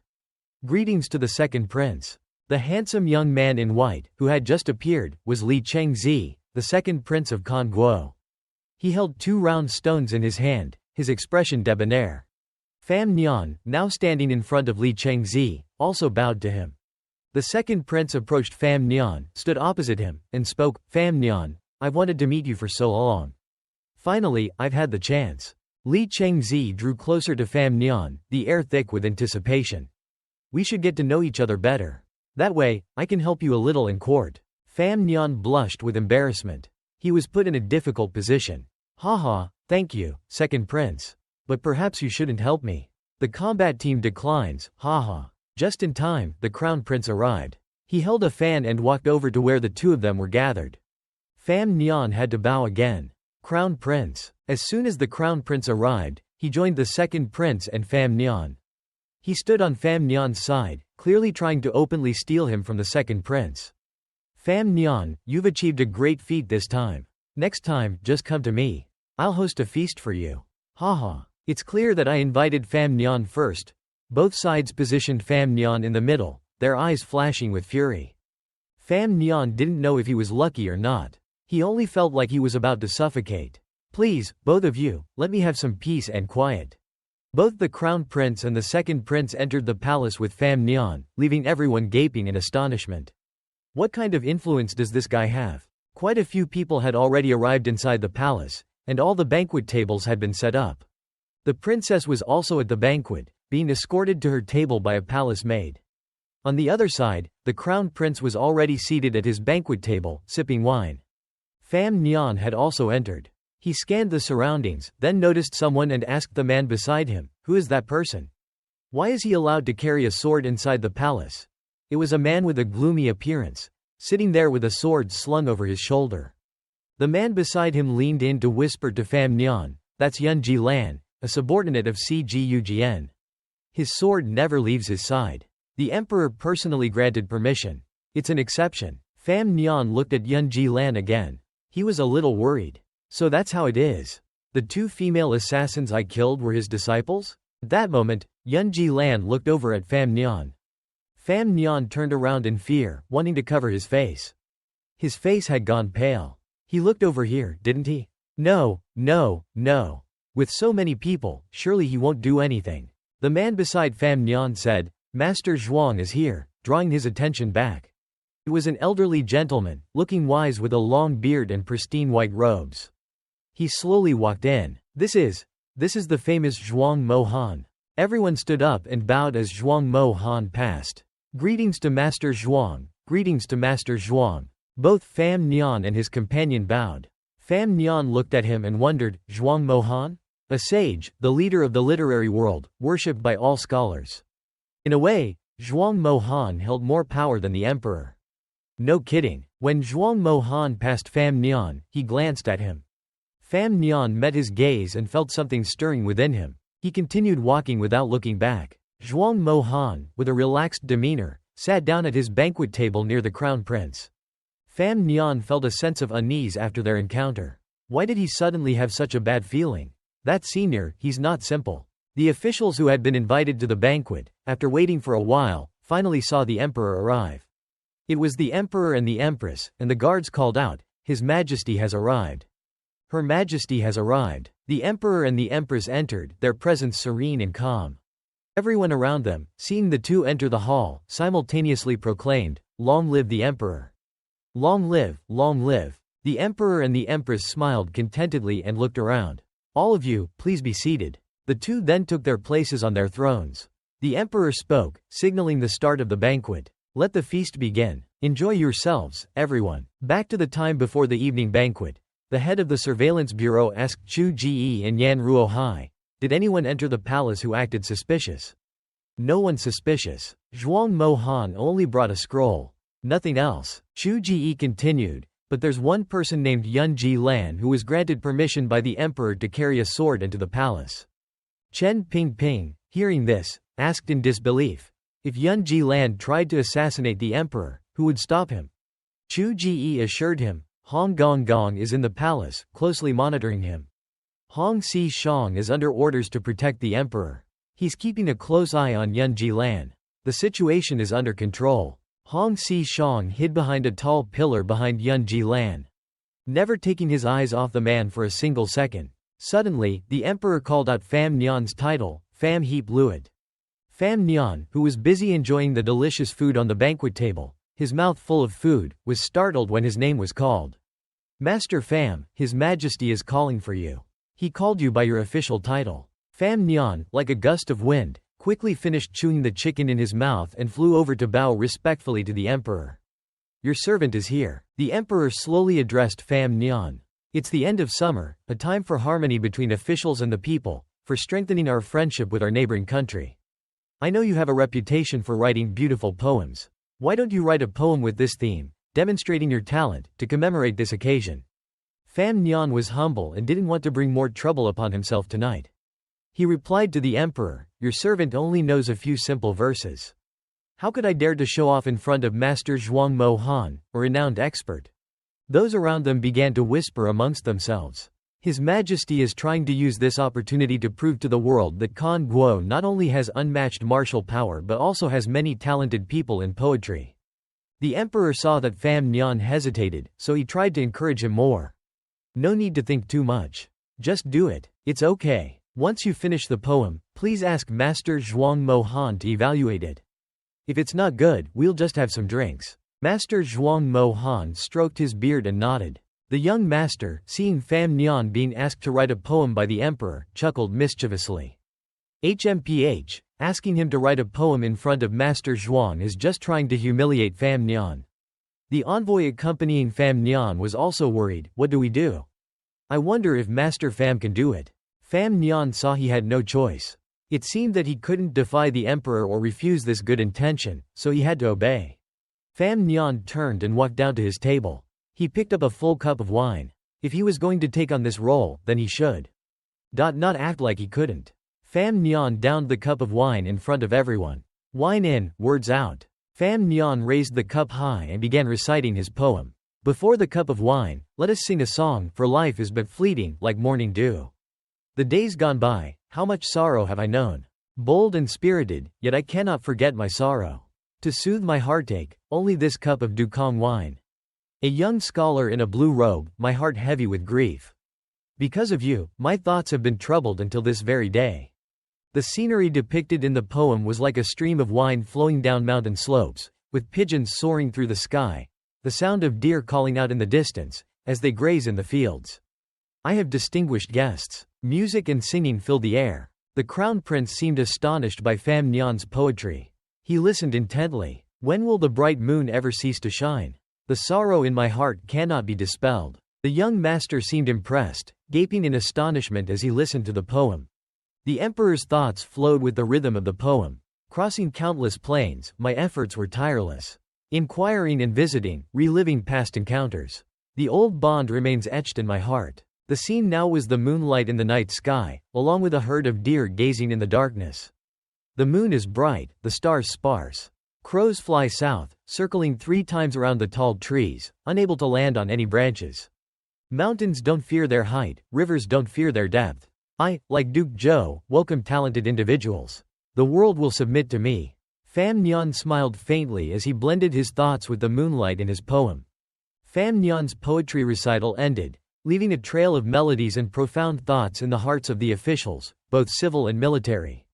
"Greetings to the second prince." The handsome young man in white, who had just appeared, was Li Chengzi, the second prince of Khan Guo. He held two round stones in his hand, his expression debonair. Pham Nhan, now standing in front of Li Chengzi, also bowed to him. The second prince approached Pham Nhan, stood opposite him, and spoke, "Pham Nhan, I've wanted to meet you for so long. Finally, I've had the chance." Li Chengzi drew closer to Pham Nhan, the air thick with anticipation. "We should get to know each other better. That way, I can help you a little in court." Pham Nhan blushed with embarrassment. He was put in a difficult position. "Haha, thank you, second prince. But perhaps you shouldn't help me. The combat team declines, haha." Just in time, the crown prince arrived. He held a fan and walked over to where the two of them were gathered. Pham Nhan had to bow again. "Crown prince." As soon as the crown prince arrived, he joined the second prince and Pham Nhan. He stood on Pham Nhan's side, clearly trying to openly steal him from the second prince. "Pham Nhan, you've achieved a great feat this time. Next time, just come to me. I'll host a feast for you." Haha. It's clear that I invited Pham Nhan first. Both sides positioned Pham Nhan in the middle, their eyes flashing with fury. Pham Nhan didn't know if he was lucky or not. He only felt like he was about to suffocate. "Please, both of you, let me have some peace and quiet." Both the crown prince and the second prince entered the palace with Pham Nhan, leaving everyone gaping in astonishment. What kind of influence does this guy have? Quite a few people had already arrived inside the palace, and all the banquet tables had been set up. The princess was also at the banquet, being escorted to her table by a palace maid. On the other side, the crown prince was already seated at his banquet table, sipping wine. Pham Nhan had also entered. He scanned the surroundings, then noticed someone and asked the man beside him, "Who is that person? Why is he allowed to carry a sword inside the palace?" It was a man with a gloomy appearance, sitting there with a sword slung over his shoulder. The man beside him leaned in to whisper to Pham Nhan, "That's Yun Jilan, a subordinate of Cgugn. His sword never leaves his side. The emperor personally granted permission. It's an exception." Pham Nhan looked at Yun Jilan again. He was a little worried. "So that's how it is. The two female assassins I killed were his disciples? At that moment, Yunji Lan looked over at Pham Nhan. Pham Nhan turned around in fear, wanting to cover his face. His face had gone pale. He looked over here, didn't he? No, no, no. With so many people, surely he won't do anything. The man beside Pham Nhan said, Master Zhuang is here, drawing his attention back. It was an elderly gentleman, looking wise with a long beard and pristine white robes. He slowly walked in. This is the famous Zhuang Mo Han. Everyone stood up and bowed as Zhuang Mo Han passed. Greetings to Master Zhuang, greetings to Master Zhuang. Both Pham Nhan and his companion bowed. Pham Nhan looked at him and wondered, Zhuang Mo Han? A sage, the leader of the literary world, worshipped by all scholars. In a way, Zhuang Mo Han held more power than the emperor. No kidding. When Zhuang Mo Han passed Pham Nhan, he glanced at him. Pham Nhan met his gaze and felt something stirring within him. He continued walking without looking back. Zhuang Mo Han, with a relaxed demeanor, sat down at his banquet table near the crown prince. Pham Nhan felt a sense of unease after their encounter. Why did he suddenly have such a bad feeling? That senior, he's not simple. The officials who had been invited to the banquet, after waiting for a while, finally saw the emperor arrive. It was the emperor and the empress, and the guards called out, His Majesty has arrived. Her Majesty has arrived. The emperor and the empress entered, their presence serene and calm. Everyone around them, seeing the two enter the hall, simultaneously proclaimed, Long live the emperor! Long live, long live! The emperor and the empress smiled contentedly and looked around. All of you, please be seated. The two then took their places on their thrones. The emperor spoke, signaling the start of the banquet. Let the feast begin. Enjoy yourselves, everyone. Back to the time before the evening banquet. The head of the surveillance bureau asked Chu Ji and Yan Ruohai, Did anyone enter the palace who acted suspicious? No one suspicious. Zhuang Mo Han only brought a scroll. Nothing else. Chu Ji continued, but there's one person named Yunji Lan who was granted permission by the emperor to carry a sword into the palace. Chen Pingping, hearing this, asked in disbelief. If Yunji Lan tried to assassinate the emperor, who would stop him? Chu Ji assured him, Hong Gong Gong is in the palace, closely monitoring him. Hong Si Shang is under orders to protect the emperor. He's keeping a close eye on Yunji Lan. The situation is under control. Hong Si Shang hid behind a tall pillar behind Yunji Lan, never taking his eyes off the man for a single second. Suddenly, the emperor called out Pham Nhan's title, Pham Heap Luit. Pham Nhan, who was busy enjoying the delicious food on the banquet table, his mouth full of food, was startled when his name was called. Master Pham, His Majesty is calling for you. He called you by your official title. Pham Nhan, like a gust of wind, quickly finished chewing the chicken in his mouth and flew over to bow respectfully to the emperor. Your servant is here. The emperor slowly addressed Pham Nhan. It's the end of summer, a time for harmony between officials and the people, for strengthening our friendship with our neighboring country. I know you have a reputation for writing beautiful poems. Why don't you write a poem with this theme, demonstrating your talent, to commemorate this occasion? Pham Nhan was humble and didn't want to bring more trouble upon himself tonight. He replied to the emperor, Your servant only knows a few simple verses. How could I dare to show off in front of Master Zhuang Mo Han, a renowned expert? Those around them began to whisper amongst themselves. His Majesty is trying to use this opportunity to prove to the world that Khan Guo not only has unmatched martial power but also has many talented people in poetry. The emperor saw that Pham Nhan hesitated, so he tried to encourage him more. No need to think too much. Just do it. It's okay. Once you finish the poem, please ask Master Zhuang Mo Han to evaluate it. If it's not good, we'll just have some drinks. Master Zhuang Mo Han stroked his beard and nodded. The young master, seeing Pham Nhan being asked to write a poem by the emperor, chuckled mischievously. HMPH, asking him to write a poem in front of Master Zhuang is just trying to humiliate Pham Nhan. The envoy accompanying Pham Nhan was also worried, what do we do? I wonder if Master Pham can do it. Pham Nhan saw he had no choice. It seemed that he couldn't defy the emperor or refuse this good intention, so he had to obey. Pham Nhan turned and walked down to his table. He picked up a full cup of wine. If he was going to take on this role, then he should. Not act like he couldn't. Pham Nhan downed the cup of wine in front of everyone. Wine in, words out. Pham Nhan raised the cup high and began reciting his poem. Before the cup of wine, let us sing a song, for life is but fleeting, like morning dew. The days gone by, how much sorrow have I known. Bold and spirited, yet I cannot forget my sorrow. To soothe my heartache, only this cup of Dukong wine. A young scholar in a blue robe, my heart heavy with grief. Because of you, my thoughts have been troubled until this very day. The scenery depicted in the poem was like a stream of wine flowing down mountain slopes, with pigeons soaring through the sky, the sound of deer calling out in the distance, as they graze in the fields. I have distinguished guests. Music and singing filled the air. The crown prince seemed astonished by Pham Nhan's poetry. He listened intently. When will the bright moon ever cease to shine? The sorrow in my heart cannot be dispelled. The young master seemed impressed, gaping in astonishment as he listened to the poem. The emperor's thoughts flowed with the rhythm of the poem. Crossing countless plains, my efforts were tireless. Inquiring and visiting, reliving past encounters. The old bond remains etched in my heart. The scene now was the moonlight in the night sky, along with a herd of deer gazing in the darkness. The moon is bright, the stars sparse. Crows fly south, circling 3 times around the tall trees, unable to land on any branches. Mountains don't fear their height, rivers don't fear their depth. I, like Duke Zhou, welcome talented individuals. The world will submit to me. Pham Nhan smiled faintly as he blended his thoughts with the moonlight in his poem. Pham Nhan's poetry recital ended, leaving a trail of melodies and profound thoughts in the hearts of the officials, both civil and military.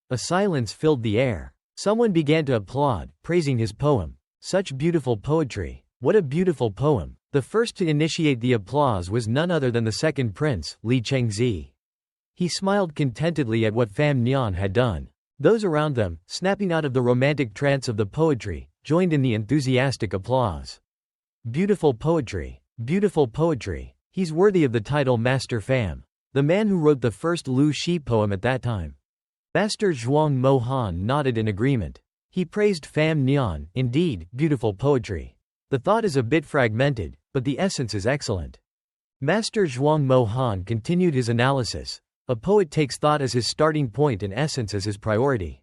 A silence filled the air. Someone began to applaud, praising his poem. Such beautiful poetry. What a beautiful poem. The first to initiate the applause was none other than the second prince, Li Chengzi. He smiled contentedly at what Pham Nhan had done. Those around them, snapping out of the romantic trance of the poetry, joined in the enthusiastic applause. Beautiful poetry. Beautiful poetry. He's worthy of the title Master Pham. The man who wrote the first Lu Shi poem at that time. Master Zhuang Mohan nodded in agreement. He praised Pham Nhan. Indeed, beautiful poetry. The thought is a bit fragmented, but the essence is excellent. Master Zhuang Mohan continued his analysis. A poet takes thought as his starting point and essence as his priority.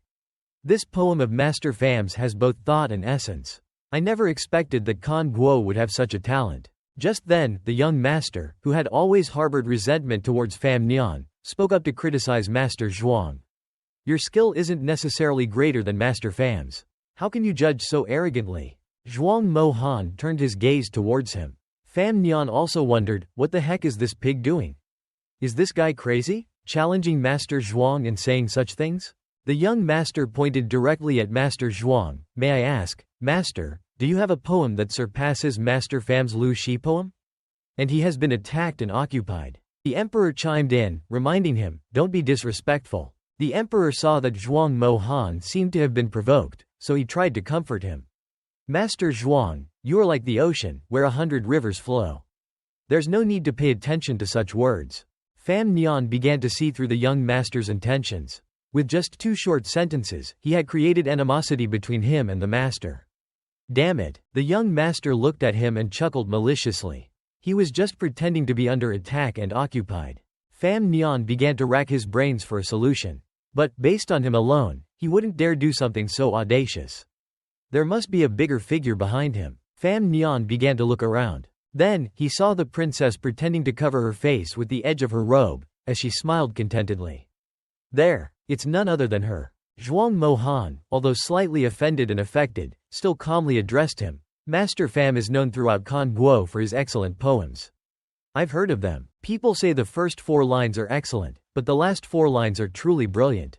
This poem of Master Pham's has both thought and essence. I never expected that Kan Guo would have such a talent. Just then, the young master, who had always harbored resentment towards Pham Nhan, spoke up to criticize Master Zhuang. Your skill isn't necessarily greater than Master Pham's. How can you judge so arrogantly? Zhuang Mohan turned his gaze towards him. Pham Nhan also wondered, what the heck is this pig doing? Is this guy crazy? Challenging Master Zhuang and saying such things? The young master pointed directly at Master Zhuang. May I ask, Master, do you have a poem that surpasses Master Pham's Lu Shi poem? And he has been attacked and occupied. The emperor chimed in, reminding him, don't be disrespectful. The emperor saw that Zhuang Mohan seemed to have been provoked, so he tried to comfort him. Master Zhuang, you are like the ocean, where 100 rivers flow. There's no need to pay attention to such words. Pham Nhan began to see through the young master's intentions. With just 2 short sentences, he had created animosity between him and the master. Damn it, the young master looked at him and chuckled maliciously. He was just pretending to be under attack and occupied. Pham Nhan began to rack his brains for a solution. But, based on him alone, he wouldn't dare do something so audacious. There must be a bigger figure behind him. Pham Nhan began to look around. Then, he saw the princess pretending to cover her face with the edge of her robe, as she smiled contentedly. There, it's none other than her. Zhuang Mohan, although slightly offended and affected, still calmly addressed him. Master Pham is known throughout Kan Guo for his excellent poems. I've heard of them. People say the first 4 lines are excellent, but the last 4 lines are truly brilliant.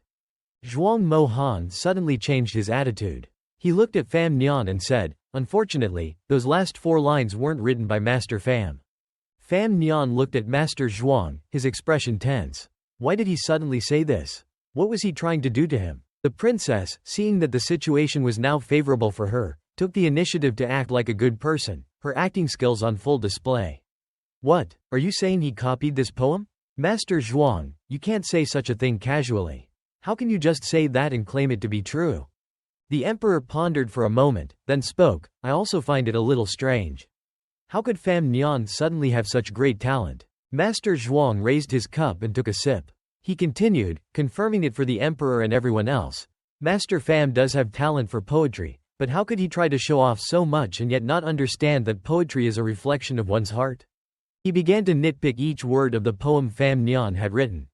Zhuang Mohan suddenly changed his attitude. He looked at Pham Nhan and said, unfortunately, those last 4 lines weren't written by Master Pham. Pham Nhan looked at Master Zhuang, his expression tense. Why did he suddenly say this? What was he trying to do to him? The princess, seeing that the situation was now favorable for her, took the initiative to act like a good person, her acting skills on full display. What, are you saying he copied this poem? Master Zhuang, you can't say such a thing casually. How can you just say that and claim it to be true? The emperor pondered for a moment, then spoke. I also find it a little strange. How could Pham Nhan suddenly have such great talent? Master Zhuang raised his cup and took a sip. He continued, confirming it for the emperor and everyone else. Master Pham does have talent for poetry, but how could he try to show off so much and yet not understand that poetry is a reflection of one's heart? He began to nitpick each word of the poem Pham Nhan had written.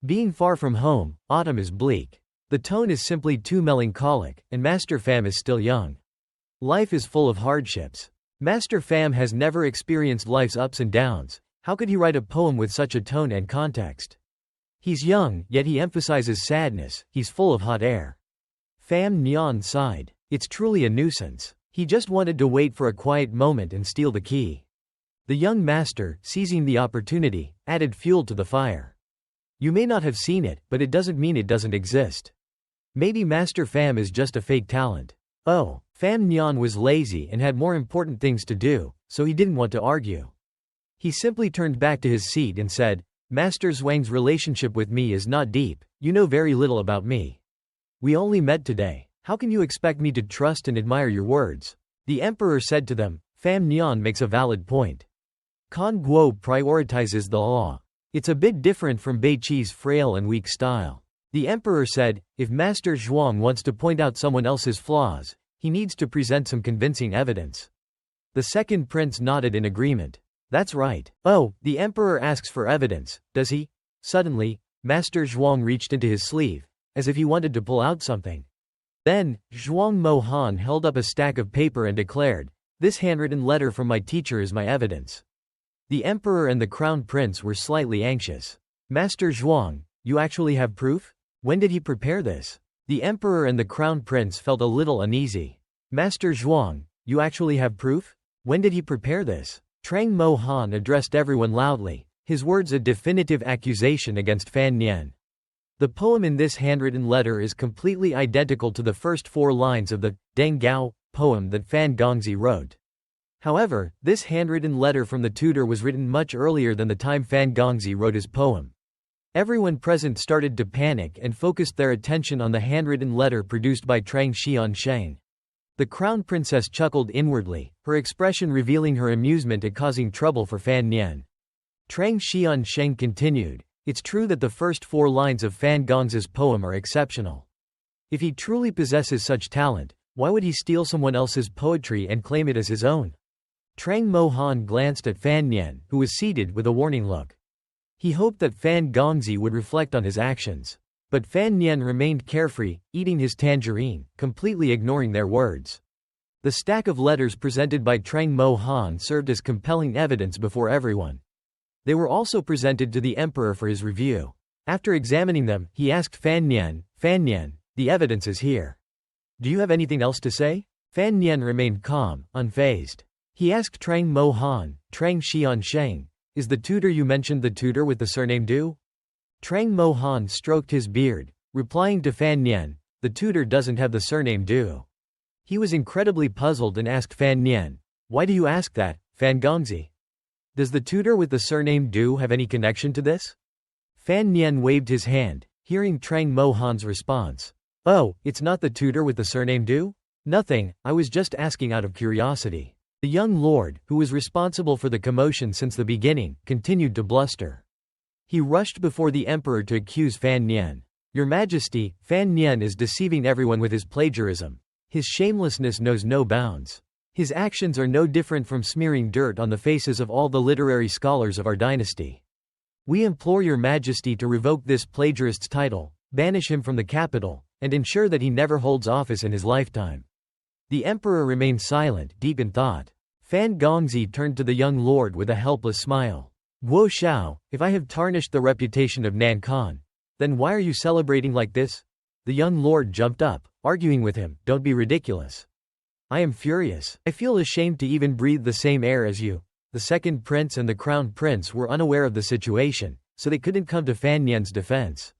Being far from home, autumn is bleak. The tone is simply too melancholic, and Master Pham is still young. Life is full of hardships. Master Pham has never experienced life's ups and downs. How could he write a poem with such a tone and context? He's young, yet he emphasizes sadness. He's full of hot air. Pham Nhan sighed. It's truly a nuisance. He just wanted to wait for a quiet moment and steal the key. The young master, seizing the opportunity, added fuel to the fire. You may not have seen it, but it doesn't mean it doesn't exist. Maybe Master Pham is just a fake talent. Oh, Pham Nhan was lazy and had more important things to do, so he didn't want to argue. He simply turned back to his seat and said, Master Zhuang's relationship with me is not deep. You know very little about me. We only met today. How can you expect me to trust and admire your words? The emperor said to them, Pham Nhan makes a valid point. Kan Guo prioritizes the law. It's a bit different from Bei Qi's frail and weak style. The emperor said, if Master Zhuang wants to point out someone else's flaws, he needs to present some convincing evidence. The second prince nodded in agreement. That's right. Oh, the emperor asks for evidence, does he? Suddenly, Master Zhuang reached into his sleeve, as if he wanted to pull out something. Then, Zhuang Mohan held up a stack of paper and declared, this handwritten letter from my teacher is my evidence. The emperor and the crown prince were slightly anxious. Master Zhuang, you actually have proof? When did he prepare this? The emperor and the crown prince felt a little uneasy. Master Zhuang, you actually have proof? When did he prepare this? Trang Mohan addressed everyone loudly, his words a definitive accusation against Pham Nhan. The poem in this handwritten letter is completely identical to the first 4 lines of the Deng Gao poem that Fan Gongzi wrote. However, this handwritten letter from the tutor was written much earlier than the time Fan Gongzi wrote his poem. Everyone present started to panic and focused their attention on the handwritten letter produced by Trang Xiansheng. The crown princess chuckled inwardly, her expression revealing her amusement at causing trouble for Pham Nhan. Trang Xiansheng continued, it's true that the first 4 lines of Fan Gongzi's poem are exceptional. If he truly possesses such talent, why would he steal someone else's poetry and claim it as his own? Trang Mohan glanced at Pham Nhan, who was seated with a warning look. He hoped that Fan Gongzi would reflect on his actions. But Pham Nhan remained carefree, eating his tangerine, completely ignoring their words. The stack of letters presented by Trang Mohan served as compelling evidence before everyone. They were also presented to the emperor for his review. After examining them, he asked Pham Nhan, the evidence is here. Do you have anything else to say? Pham Nhan remained calm, unfazed. He asked Trang Mohan, Trang Xiansheng, is the tutor you mentioned the tutor with the surname Du? Trang Mohan stroked his beard, replying to Pham Nhan, the tutor doesn't have the surname Du. He was incredibly puzzled and asked Pham Nhan, why do you ask that, Fan Gongzi? Does the tutor with the surname Du have any connection to this? Pham Nhan waved his hand, hearing Trang Mohan's response. Oh, it's not the tutor with the surname Du? Nothing, I was just asking out of curiosity. The young lord, who was responsible for the commotion since the beginning, continued to bluster. He rushed before the emperor to accuse Pham Nhan. Your Majesty, Pham Nhan is deceiving everyone with his plagiarism. His shamelessness knows no bounds. His actions are no different from smearing dirt on the faces of all the literary scholars of our dynasty. We implore your Majesty to revoke this plagiarist's title, banish him from the capital, and ensure that he never holds office in his lifetime. The emperor remained silent, deep in thought. Fan Gongzi turned to the young lord with a helpless smile. Guo Xiao, if I have tarnished the reputation of Nankan, then why are you celebrating like this? The young lord jumped up, arguing with him, don't be ridiculous. I am furious. I feel ashamed to even breathe the same air as you. The second prince and the crown prince were unaware of the situation, so they couldn't come to Pham Nhan's defense.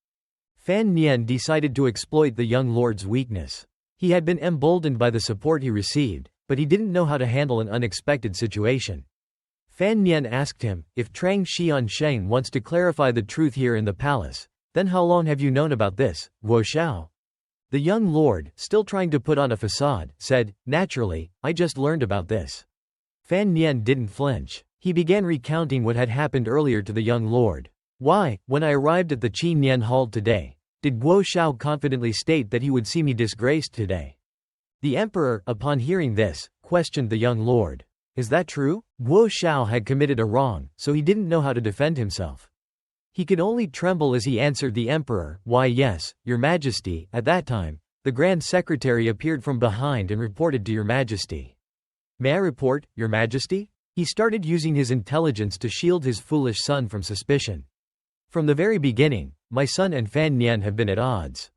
Pham Nhan decided to exploit the young lord's weakness. He had been emboldened by the support he received, but he didn't know how to handle an unexpected situation. Pham Nhan asked him, if Trang Xiansheng wants to clarify the truth here in the palace, then how long have you known about this, Guo Xiao? The young lord, still trying to put on a facade, said, naturally, I just learned about this. Pham Nhan didn't flinch. He began recounting what had happened earlier to the young lord. Why, when I arrived at the Qi Nian Hall today, did Guo Xiao confidently state that he would see me disgraced today? The emperor, upon hearing this, questioned the young lord. Is that true? Guo Xiao had committed a wrong, so he didn't know how to defend himself. He could only tremble as he answered the emperor, "Why yes, your majesty." At that time, the grand secretary appeared from behind and reported to your majesty. "May I report, your majesty?" He started using his intelligence to shield his foolish son from suspicion. "From the very beginning, my son and Fan Nian have been at odds.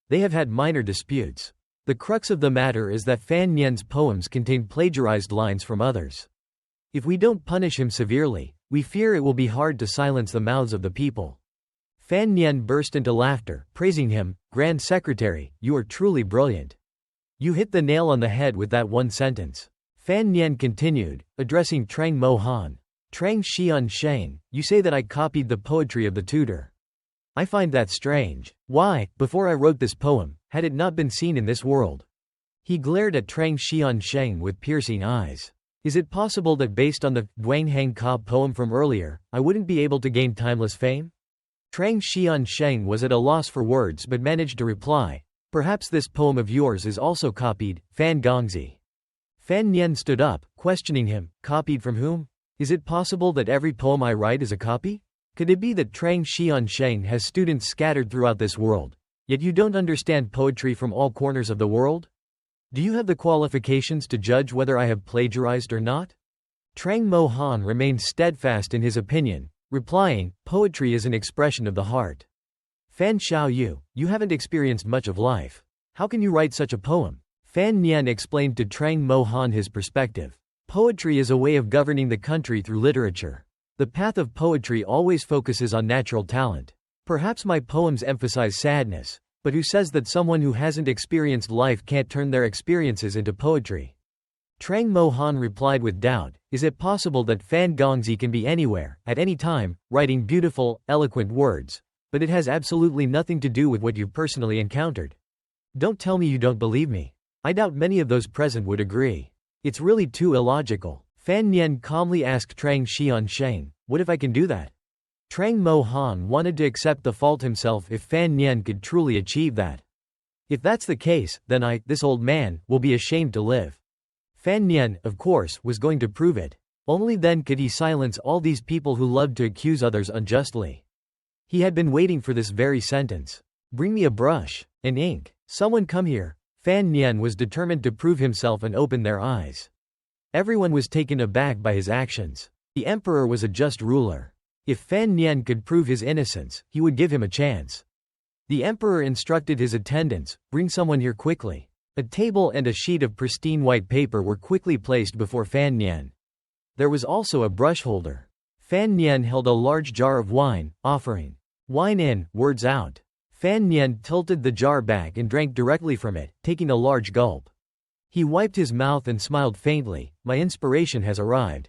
They have had minor disputes. The crux of the matter is that Fan Nian's poems contain plagiarized lines from others. If we don't punish him severely, we fear it will be hard to silence the mouths of the people." Fan Nian burst into laughter, praising him. "Grand Secretary, you are truly brilliant. You hit the nail on the head with that one sentence." Fan Nian continued, addressing Trang Mo Han. "Trang Xian Sheng, you say that I copied the poetry of the tutor. I find that strange. Why, before I wrote this poem, had it not been seen in this world?" He glared at Trang Xian Sheng with piercing eyes. "Is it possible that based on the Duang Hang Ka poem from earlier, I wouldn't be able to gain timeless fame?" Trang Xian Sheng was at a loss for words but managed to reply, "Perhaps this poem of yours is also copied, Fan Gongzi." Fan Nian stood up, questioning him, "Copied from whom? Is it possible that every poem I write is a copy? Could it be that Trang Xian Sheng has students scattered throughout this world, yet you don't understand poetry from all corners of the world? Do you have the qualifications to judge whether I have plagiarized or not?" Trang Mo Han remained steadfast in his opinion, replying, "Poetry is an expression of the heart. Fan Xiaoyu, you haven't experienced much of life. How can you write such a poem?" Fan Nian explained to Trang Mo Han his perspective. "Poetry is a way of governing the country through literature. The path of poetry always focuses on natural talent. Perhaps my poems emphasize sadness, but who says that someone who hasn't experienced life can't turn their experiences into poetry?" Trang Mo Han replied with doubt, "Is it possible that Fan Gongzi can be anywhere, at any time, writing beautiful, eloquent words, but it has absolutely nothing to do with what you personally encountered? Don't tell me you don't believe me. I doubt many of those present would agree. It's really too illogical." Fan Nian calmly asked Trang Xian Sheng, "What if I can do that?" Trang Mo Han wanted to accept the fault himself if Fan Nian could truly achieve that. "If that's the case, then this old man, will be ashamed to live." Fan Nian, of course, was going to prove it. Only then could he silence all these people who loved to accuse others unjustly. He had been waiting for this very sentence. "Bring me a brush, and ink. Someone come here." Fan Nian was determined to prove himself and open their eyes. Everyone was taken aback by his actions. The emperor was a just ruler. If Fan Nian could prove his innocence, he would give him a chance. The emperor instructed his attendants, "Bring someone here quickly." A table and a sheet of pristine white paper were quickly placed before Fan Nian. There was also a brush holder. Fan Nian held a large jar of wine, offering, "Wine in, words out." Fan Nian tilted the jar back and drank directly from it, taking a large gulp. He wiped his mouth and smiled faintly. "My inspiration has arrived."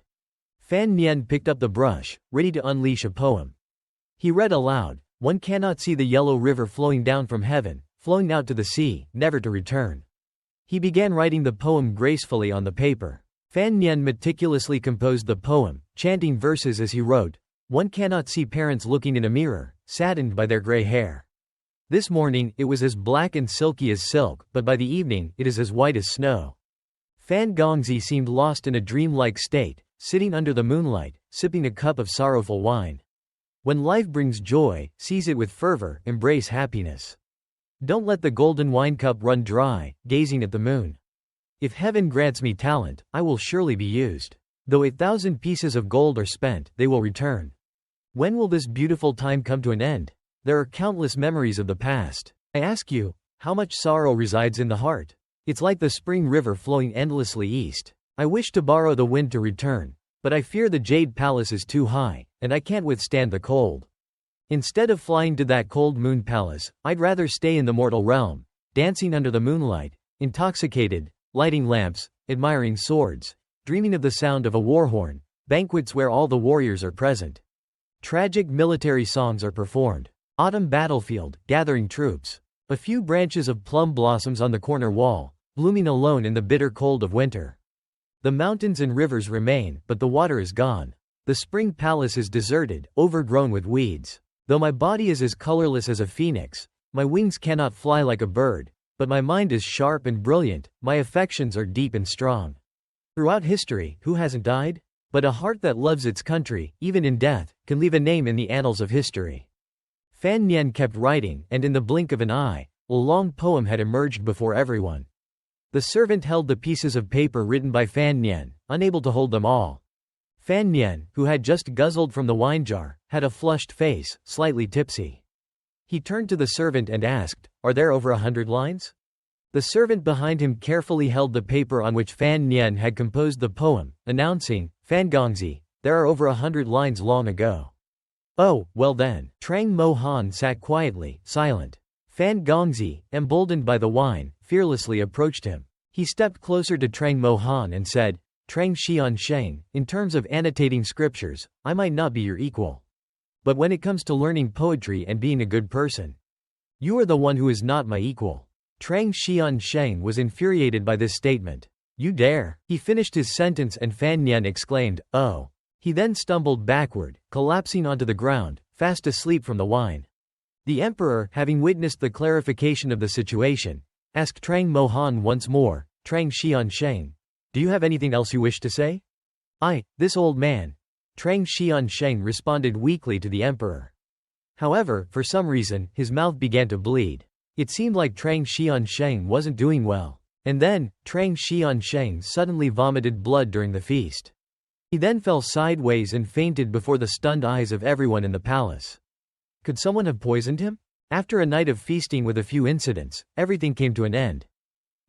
Fan Nian picked up the brush, ready to unleash a poem. He read aloud, "One cannot see the yellow river flowing down from heaven, flowing out to the sea, never to return." He began writing the poem gracefully on the paper. Fan Nian meticulously composed the poem, chanting verses as he wrote, "One cannot see parents looking in a mirror, saddened by their gray hair. This morning, it was as black and silky as silk, but by the evening, it is as white as snow." Fan Gongzi seemed lost in a dreamlike state, sitting under the moonlight, sipping a cup of sorrowful wine. When life brings joy, seize it with fervor, embrace happiness. Don't let the golden wine cup run dry, gazing at the moon. If heaven grants me talent, I will surely be used. Though 1,000 pieces of gold are spent, they will return. When will this beautiful time come to an end? There are countless memories of the past. I ask you, how much sorrow resides in the heart? It's like the spring river flowing endlessly east. I wish to borrow the wind to return, but I fear the Jade Palace is too high, and I can't withstand the cold. Instead of flying to that cold moon palace, I'd rather stay in the mortal realm, dancing under the moonlight, intoxicated, lighting lamps, admiring swords, dreaming of the sound of a war horn, banquets where all the warriors are present. Tragic military songs are performed. Autumn battlefield, gathering troops. A few branches of plum blossoms on the corner wall, blooming alone in the bitter cold of winter. The mountains and rivers remain, but the water is gone. The spring palace is deserted, overgrown with weeds. Though my body is as colorless as a phoenix, my wings cannot fly like a bird, but my mind is sharp and brilliant, my affections are deep and strong. Throughout history, who hasn't died? But a heart that loves its country, even in death, can leave a name in the annals of history. Fan Nian kept writing, and in the blink of an eye, a long poem had emerged before everyone. The servant held the pieces of paper written by Fan Nian, unable to hold them all. Fan Nian, who had just guzzled from the wine jar, had a flushed face, slightly tipsy. He turned to the servant and asked, "Are there over 100 lines?" The servant behind him carefully held the paper on which Fan Nian had composed the poem, announcing, "Fan Gongzi, there are over 100 lines long ago." "Oh, well then." Trang Mo Han sat quietly, silent. Fan Gongzi, emboldened by the wine, fearlessly approached him. He stepped closer to Trang Mo Han and said, "Trang Xian Sheng, in terms of annotating scriptures, I might not be your equal. But when it comes to learning poetry and being a good person, you are the one who is not my equal." Trang Xian Sheng was infuriated by this statement. "You dare?" He finished his sentence and Fan Nian exclaimed, "Oh." He then stumbled backward, collapsing onto the ground, fast asleep from the wine. The emperor, having witnessed the clarification of the situation, asked Trang Mo Han once more, "Trang Xian Sheng, do you have anything else you wish to say?" This old man." Trang Xian Sheng responded weakly to the emperor. However, for some reason, his mouth began to bleed. It seemed like Trang Xian Sheng wasn't doing well. And then, Trang Xian Sheng suddenly vomited blood during the feast. He then fell sideways and fainted before the stunned eyes of everyone in the palace. Could someone have poisoned him? After a night of feasting with a few incidents, everything came to an end.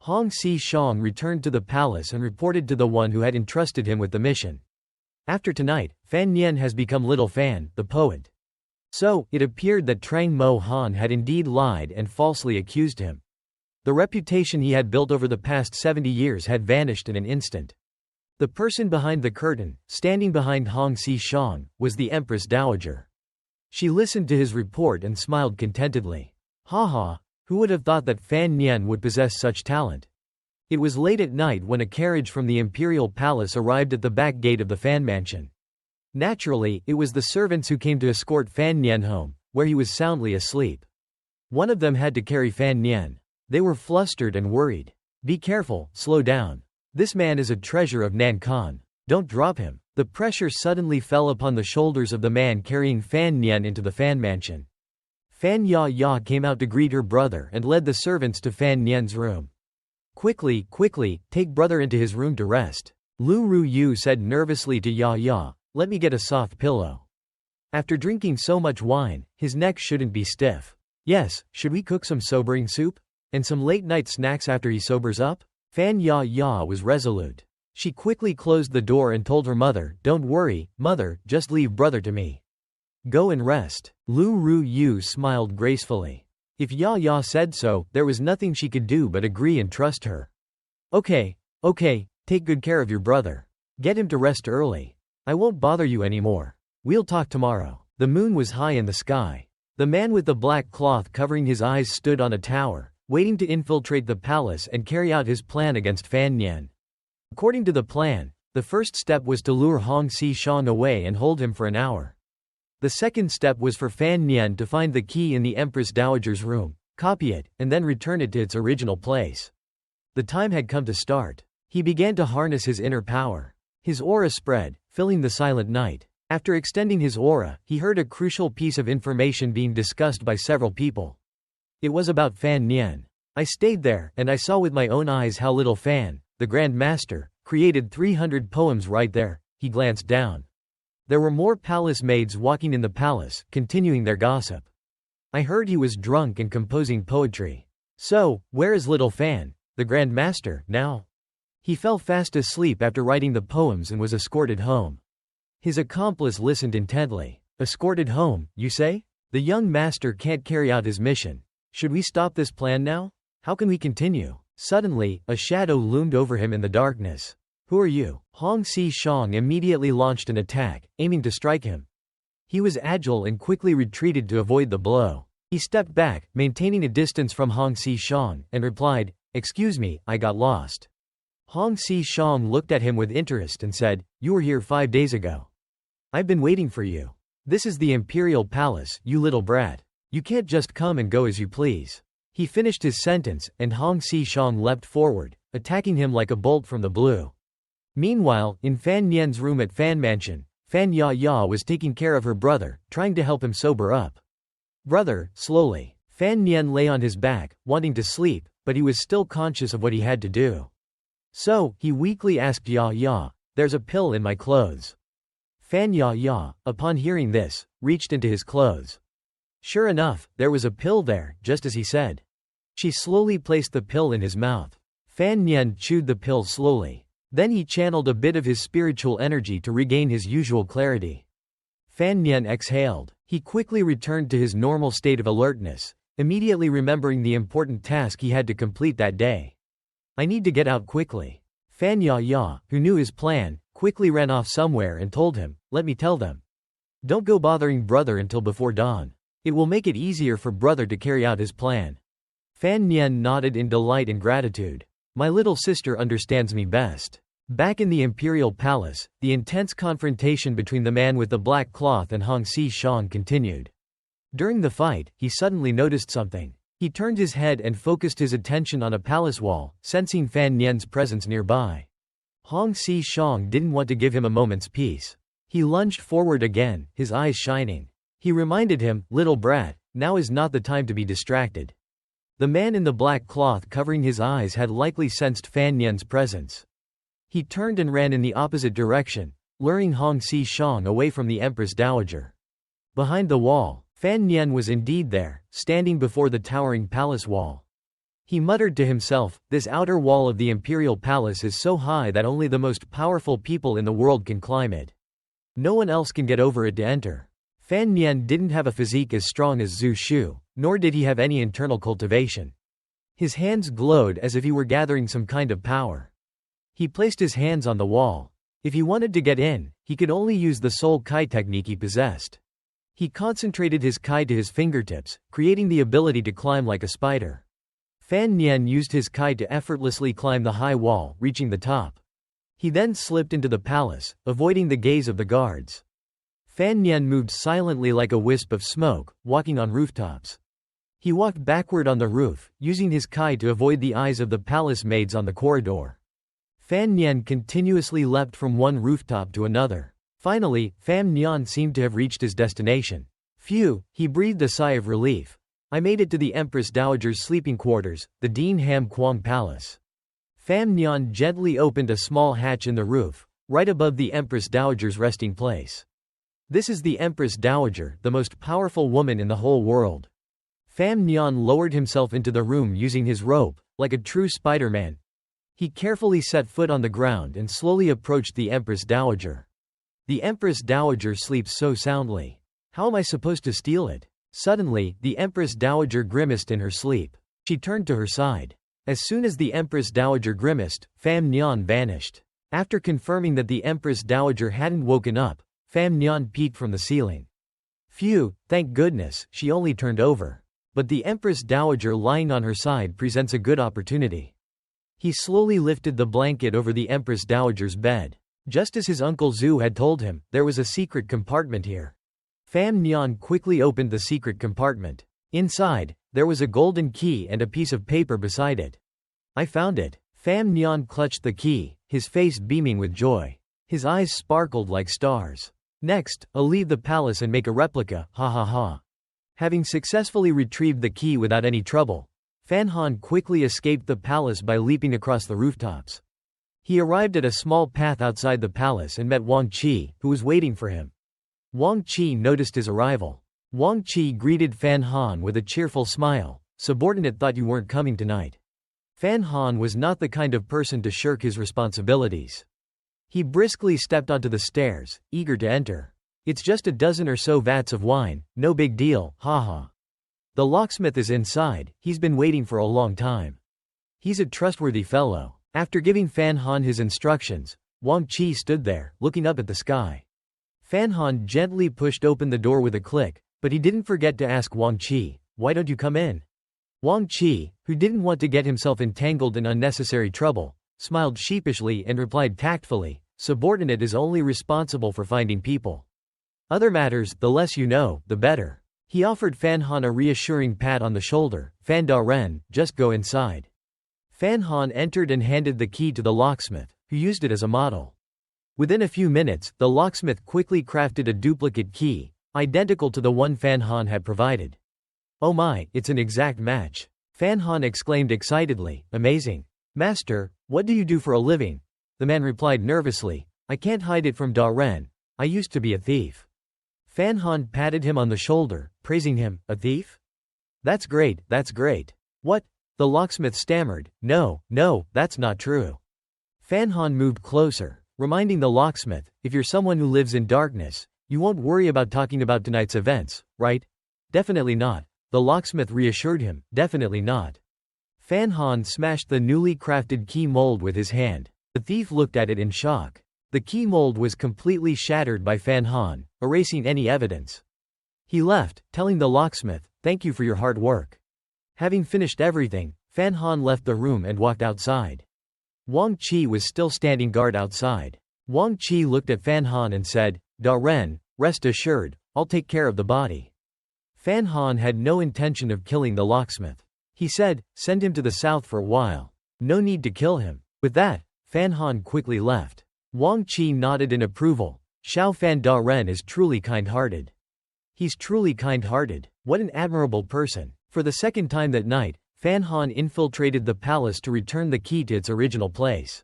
Hong Si-shang returned to the palace and reported to the one who had entrusted him with the mission. After tonight, Fan Nian has become Little Fan, the poet. So, it appeared that Trang Mo Han had indeed lied and falsely accused him. The reputation he had built over the past 70 years had vanished in an instant. The person behind the curtain, standing behind Hong Si-shang, was the Empress Dowager. She listened to his report and smiled contentedly. Haha, who would have thought that Fan Nian would possess such talent? It was late at night when a carriage from the imperial palace arrived at the back gate of the Fan mansion. Naturally, it was the servants who came to escort Fan Nian home, where he was soundly asleep. One of them had to carry Fan Nian. They were flustered and worried. "Be careful, slow down. This man is a treasure of Nankan. Don't drop him." The pressure suddenly fell upon the shoulders of the man carrying Fan Nian into the Fan mansion. Fan Ya came out to greet her brother and led the servants to Fan Nian's room. Quickly, take brother into his room to rest." Lu Ruyu said nervously to Ya, "Let me get a soft pillow." After drinking so much wine, his neck shouldn't be stiff. "Yes, should we cook some sobering soup? And some late-night snacks after he sobers up?" Fan Ya was resolute. She quickly closed the door and told her mother, "Don't worry, mother, just leave brother to me. Go and rest." Lu Ruyu smiled gracefully. If Ya said so, there was nothing she could do but agree and trust her. Okay, take good care of your brother. Get him to rest early. I won't bother you anymore. We'll talk tomorrow." The moon was high in the sky. The man with the black cloth covering his eyes stood on a tower, waiting to infiltrate the palace and carry out his plan against Fan Nian. According to the plan, the first step was to lure Hong Si-shang away and hold him for an hour. The second step was for Fan Nian to find the key in the Empress Dowager's room, copy it, and then return it to its original place. The time had come to start. He began to harness his inner power. His aura spread, filling the silent night. After extending his aura, he heard a crucial piece of information being discussed by several people. It was about Fan Nian. "I stayed there, and I saw with my own eyes how Little Fan, the Grand Master, created 300 poems right there." He glanced down. There were more palace maids walking in the palace, continuing their gossip. "I heard he was drunk and composing poetry. So, where is Little Fan, the Grand Master, now?" He fell fast asleep after writing the poems and was escorted home. His accomplice listened intently. "Escorted home, you say? The young master can't carry out his mission. Should we stop this plan now? How can we continue?" Suddenly, a shadow loomed over him in the darkness. "Who are you?" Hong Si-shang immediately launched an attack, aiming to strike him. He was agile and quickly retreated to avoid the blow. He stepped back, maintaining a distance from Hong Si-shang, and replied, "Excuse me, I got lost." Hong Si-shang looked at him with interest and said, "You were here 5 days ago. I've been waiting for you. This is the imperial palace, you little brat. You can't just come and go as you please." He finished his sentence, and Hong Si-shang leapt forward, attacking him like a bolt from the blue. Meanwhile, in Fan Nian's room at Fan Mansion, Fan Ya was taking care of her brother, trying to help him sober up. Brother, slowly. Fan Nian lay on his back, wanting to sleep, but he was still conscious of what he had to do. So, he weakly asked Ya, there's a pill in my clothes. Fan Ya, upon hearing this, reached into his clothes. Sure enough, there was a pill there, just as he said. She slowly placed the pill in his mouth. Fan Nian chewed the pill slowly. Then he channeled a bit of his spiritual energy to regain his usual clarity. Fan Nian exhaled. He quickly returned to his normal state of alertness, immediately remembering the important task he had to complete that day. I need to get out quickly. Fan Ya, who knew his plan, quickly ran off somewhere and told him, let me tell them. Don't go bothering brother until before dawn. It will make it easier for brother to carry out his plan. Fan Nian nodded in delight and gratitude. My little sister understands me best. Back in the Imperial Palace, the intense confrontation between the man with the black cloth and Hong Si-shang continued. During the fight, he suddenly noticed something. He turned his head and focused his attention on a palace wall, sensing Fan Nian's presence nearby. Hong Si-shang didn't want to give him a moment's peace. He lunged forward again, his eyes shining. He reminded him, little brat, now is not the time to be distracted. The man in the black cloth covering his eyes had likely sensed Fan Nian's presence. He turned and ran in the opposite direction, luring Hong Si-shang away from the Empress Dowager. Behind the wall, Fan Nian was indeed there, standing before the towering palace wall. He muttered to himself, this outer wall of the imperial palace is so high that only the most powerful people in the world can climb it. No one else can get over it to enter. Fan Nian didn't have a physique as strong as Zhu Shu, nor did he have any internal cultivation. His hands glowed as if he were gathering some kind of power. He placed his hands on the wall. If he wanted to get in, he could only use the soul Kai technique he possessed. He concentrated his Kai to his fingertips, creating the ability to climb like a spider. Fan Nian used his Kai to effortlessly climb the high wall, reaching the top. He then slipped into the palace, avoiding the gaze of the guards. Fan Nian moved silently like a wisp of smoke, walking on rooftops. He walked backward on the roof, using his Kai to avoid the eyes of the palace maids on the corridor. Fan Nian continuously leapt from one rooftop to another. Finally, Fan Nian seemed to have reached his destination. Phew, he breathed a sigh of relief. I made it to the Empress Dowager's sleeping quarters, the Dean Ham Kwang Palace. Fan Nian gently opened a small hatch in the roof, right above the Empress Dowager's resting place. This is the Empress Dowager, the most powerful woman in the whole world. Fan Nian lowered himself into the room using his rope, like a true Spider-Man. He carefully set foot on the ground and slowly approached the Empress Dowager. The Empress Dowager sleeps so soundly. How am I supposed to steal it? Suddenly, the Empress Dowager grimaced in her sleep. She turned to her side. As soon as the Empress Dowager grimaced, Fan Nian vanished. After confirming that the Empress Dowager hadn't woken up, Fan Nian peeked from the ceiling. Phew, thank goodness, she only turned over. But the Empress Dowager lying on her side presents a good opportunity. He slowly lifted the blanket over the Empress Dowager's bed. Just as his uncle Zhu had told him, there was a secret compartment here. Fan Nian quickly opened the secret compartment. Inside, there was a golden key and a piece of paper beside it. I found it. Fan Nian clutched the key, his face beaming with joy. His eyes sparkled like stars. Next, I'll leave the palace and make a replica, ha ha ha. Having successfully retrieved the key without any trouble, Fan Han quickly escaped the palace by leaping across the rooftops. He arrived at a small path outside the palace and met Wang Qi, who was waiting for him. Wang Qi noticed his arrival. Wang Qi greeted Fan Han with a cheerful smile. Subordinate thought you weren't coming tonight. Fan Han was not the kind of person to shirk his responsibilities. He briskly stepped onto the stairs, eager to enter. It's just a dozen or so vats of wine, no big deal, haha. The locksmith is inside, he's been waiting for a long time. He's a trustworthy fellow. After giving Fan Han his instructions, Wang Qi stood there, looking up at the sky. Fan Han gently pushed open the door with a click, but he didn't forget to ask Wang Qi, why don't you come in? Wang Qi, who didn't want to get himself entangled in unnecessary trouble, smiled sheepishly and replied tactfully, subordinate is only responsible for finding people. Other matters, the less you know, the better. He offered Fan Han a reassuring pat on the shoulder. Fan Da Ren, just go inside. Fan Han entered and handed the key to the locksmith. who used it as a model. Within a few minutes, the locksmith quickly crafted a duplicate key, identical to the one Fan Han had provided. "Oh my, it's an exact match," Fan Han exclaimed excitedly. "Amazing. Master, what do you do for a living?" The man replied nervously, "I can't hide it from Da Ren. I used to be a thief." Fan Han patted him on the shoulder, praising him. "A thief? That's great, that's great." "What?" the locksmith stammered. No, that's not true." Fan Han moved closer, reminding the locksmith, "If you're someone who lives in darkness, you won't worry about talking about tonight's events, right?" "Definitely not," the locksmith reassured him. "Definitely not." Fan Han smashed the newly crafted key mold with his hand. The thief looked at it in shock. The key mold was completely shattered by Fan Han, erasing any evidence. He left, telling the locksmith, "Thank you for your hard work." Having finished everything, Fan Han left the room and walked outside. Wang Qi was still standing guard outside. Wang Qi looked at Fan Han and said, "Da Ren, rest assured, I'll take care of the body." Fan Han had no intention of killing the locksmith. He said, "Send him to the south for a while. No need to kill him." With that, Fan Han quickly left. Wang Qi nodded in approval. Xiao Fan Da Ren is truly kind-hearted. He's truly kind-hearted. What an admirable person. For the second time that night, Fan Han infiltrated the palace to return the key to its original place.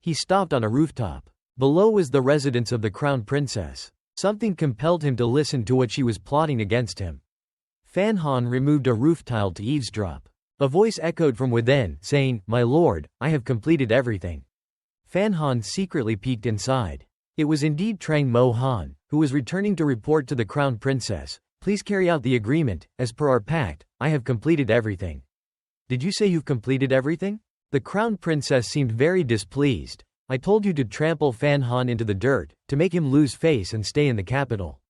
He stopped on a rooftop. Below was the residence of the crown princess. Something compelled him to listen to what she was plotting against him. Fan Han removed a roof tile to eavesdrop. A voice echoed from within, saying, "My lord, I have completed everything." Fan Han secretly peeked inside. It was indeed Trang Mo Han, who was returning to report to the crown princess. "Please carry out the agreement, as per our pact. I have completed everything." "Did you say you've completed everything?" The crown princess seemed very displeased. "I told you to trample Fan Han into the dirt, to make him lose face and stay in the capital."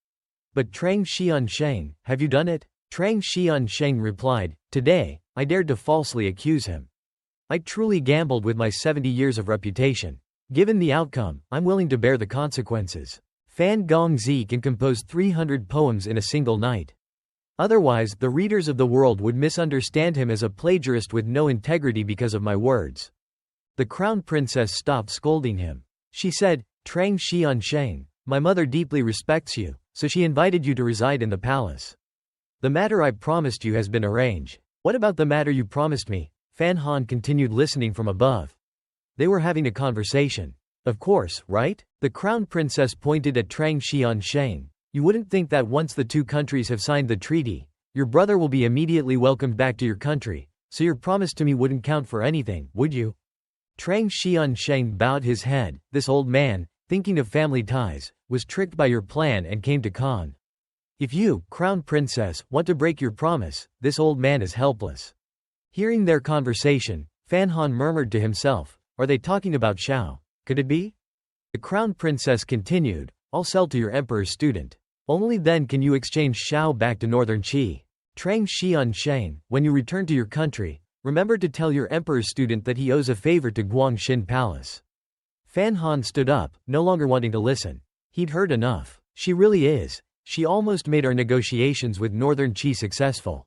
"But Trang Xiansheng, have you done it?" Trang Xiansheng replied, "Today, I dared to falsely accuse him. I truly gambled with my 70 years of reputation. Given the outcome, I'm willing to bear the consequences. Fan Gongzi can compose 300 poems in a single night. Otherwise, the readers of the world would misunderstand him as a plagiarist with no integrity because of my words." The crown princess stopped scolding him. She said, "Trang Xiansheng, my mother deeply respects you, so she invited you to reside in the palace. The matter I promised you has been arranged." "What about the matter you promised me?" Fan Han continued listening from above. They were having a conversation. "Of course, right?" The crown princess pointed at Trang Xiansheng. "You wouldn't think that once the two countries have signed the treaty, your brother will be immediately welcomed back to your country, so your promise to me wouldn't count for anything, would you?" Trang Xiansheng bowed his head. "This old man, thinking of family ties, was tricked by your plan and came to Khan. If you, crown princess, want to break your promise, this old man is helpless." Hearing their conversation, Fan Han murmured to himself, "Are they talking about Xiao? Could it be?" The crown princess continued, "I'll sell to your emperor's student. Only then can you exchange Xiao back to northern Qi. Trang Xiansheng, when you return to your country, remember to tell your emperor's student that he owes a favor to Guangxin Palace." Fan Han stood up, no longer wanting to listen. He'd heard enough. She really is. She almost made our negotiations with northern Qi successful.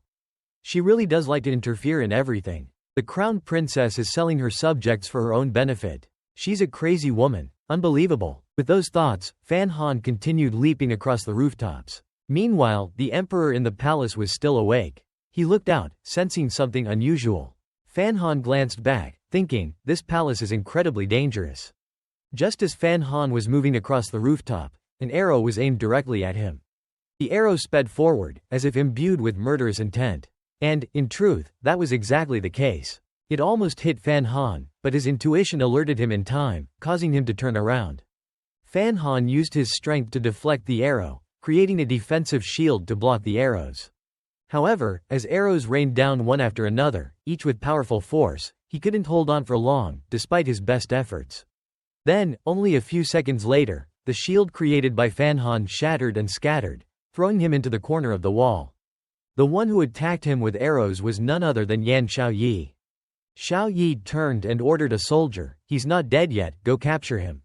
She really does like to interfere in everything. The crown princess is selling her subjects for her own benefit. She's a crazy woman. Unbelievable. With those thoughts, Fan Han continued leaping across the rooftops. Meanwhile, the emperor in the palace was still awake. He looked out, sensing something unusual. Fan Han glanced back, thinking, this palace is incredibly dangerous. Just as Fan Han was moving across the rooftop, an arrow was aimed directly at him. The arrow sped forward, as if imbued with murderous intent. And, in truth, that was exactly the case. It almost hit Fan Han, but his intuition alerted him in time, causing him to turn around. Fan Han used his strength to deflect the arrow, creating a defensive shield to block the arrows. However, as arrows rained down one after another, each with powerful force, he couldn't hold on for long, despite his best efforts. Then, only a few seconds later, the shield created by Fan Han shattered and scattered, throwing him into the corner of the wall. The one who attacked him with arrows was none other than Yan Xiaoyi. Xiaoyi turned and ordered a soldier, "He's not dead yet, go capture him."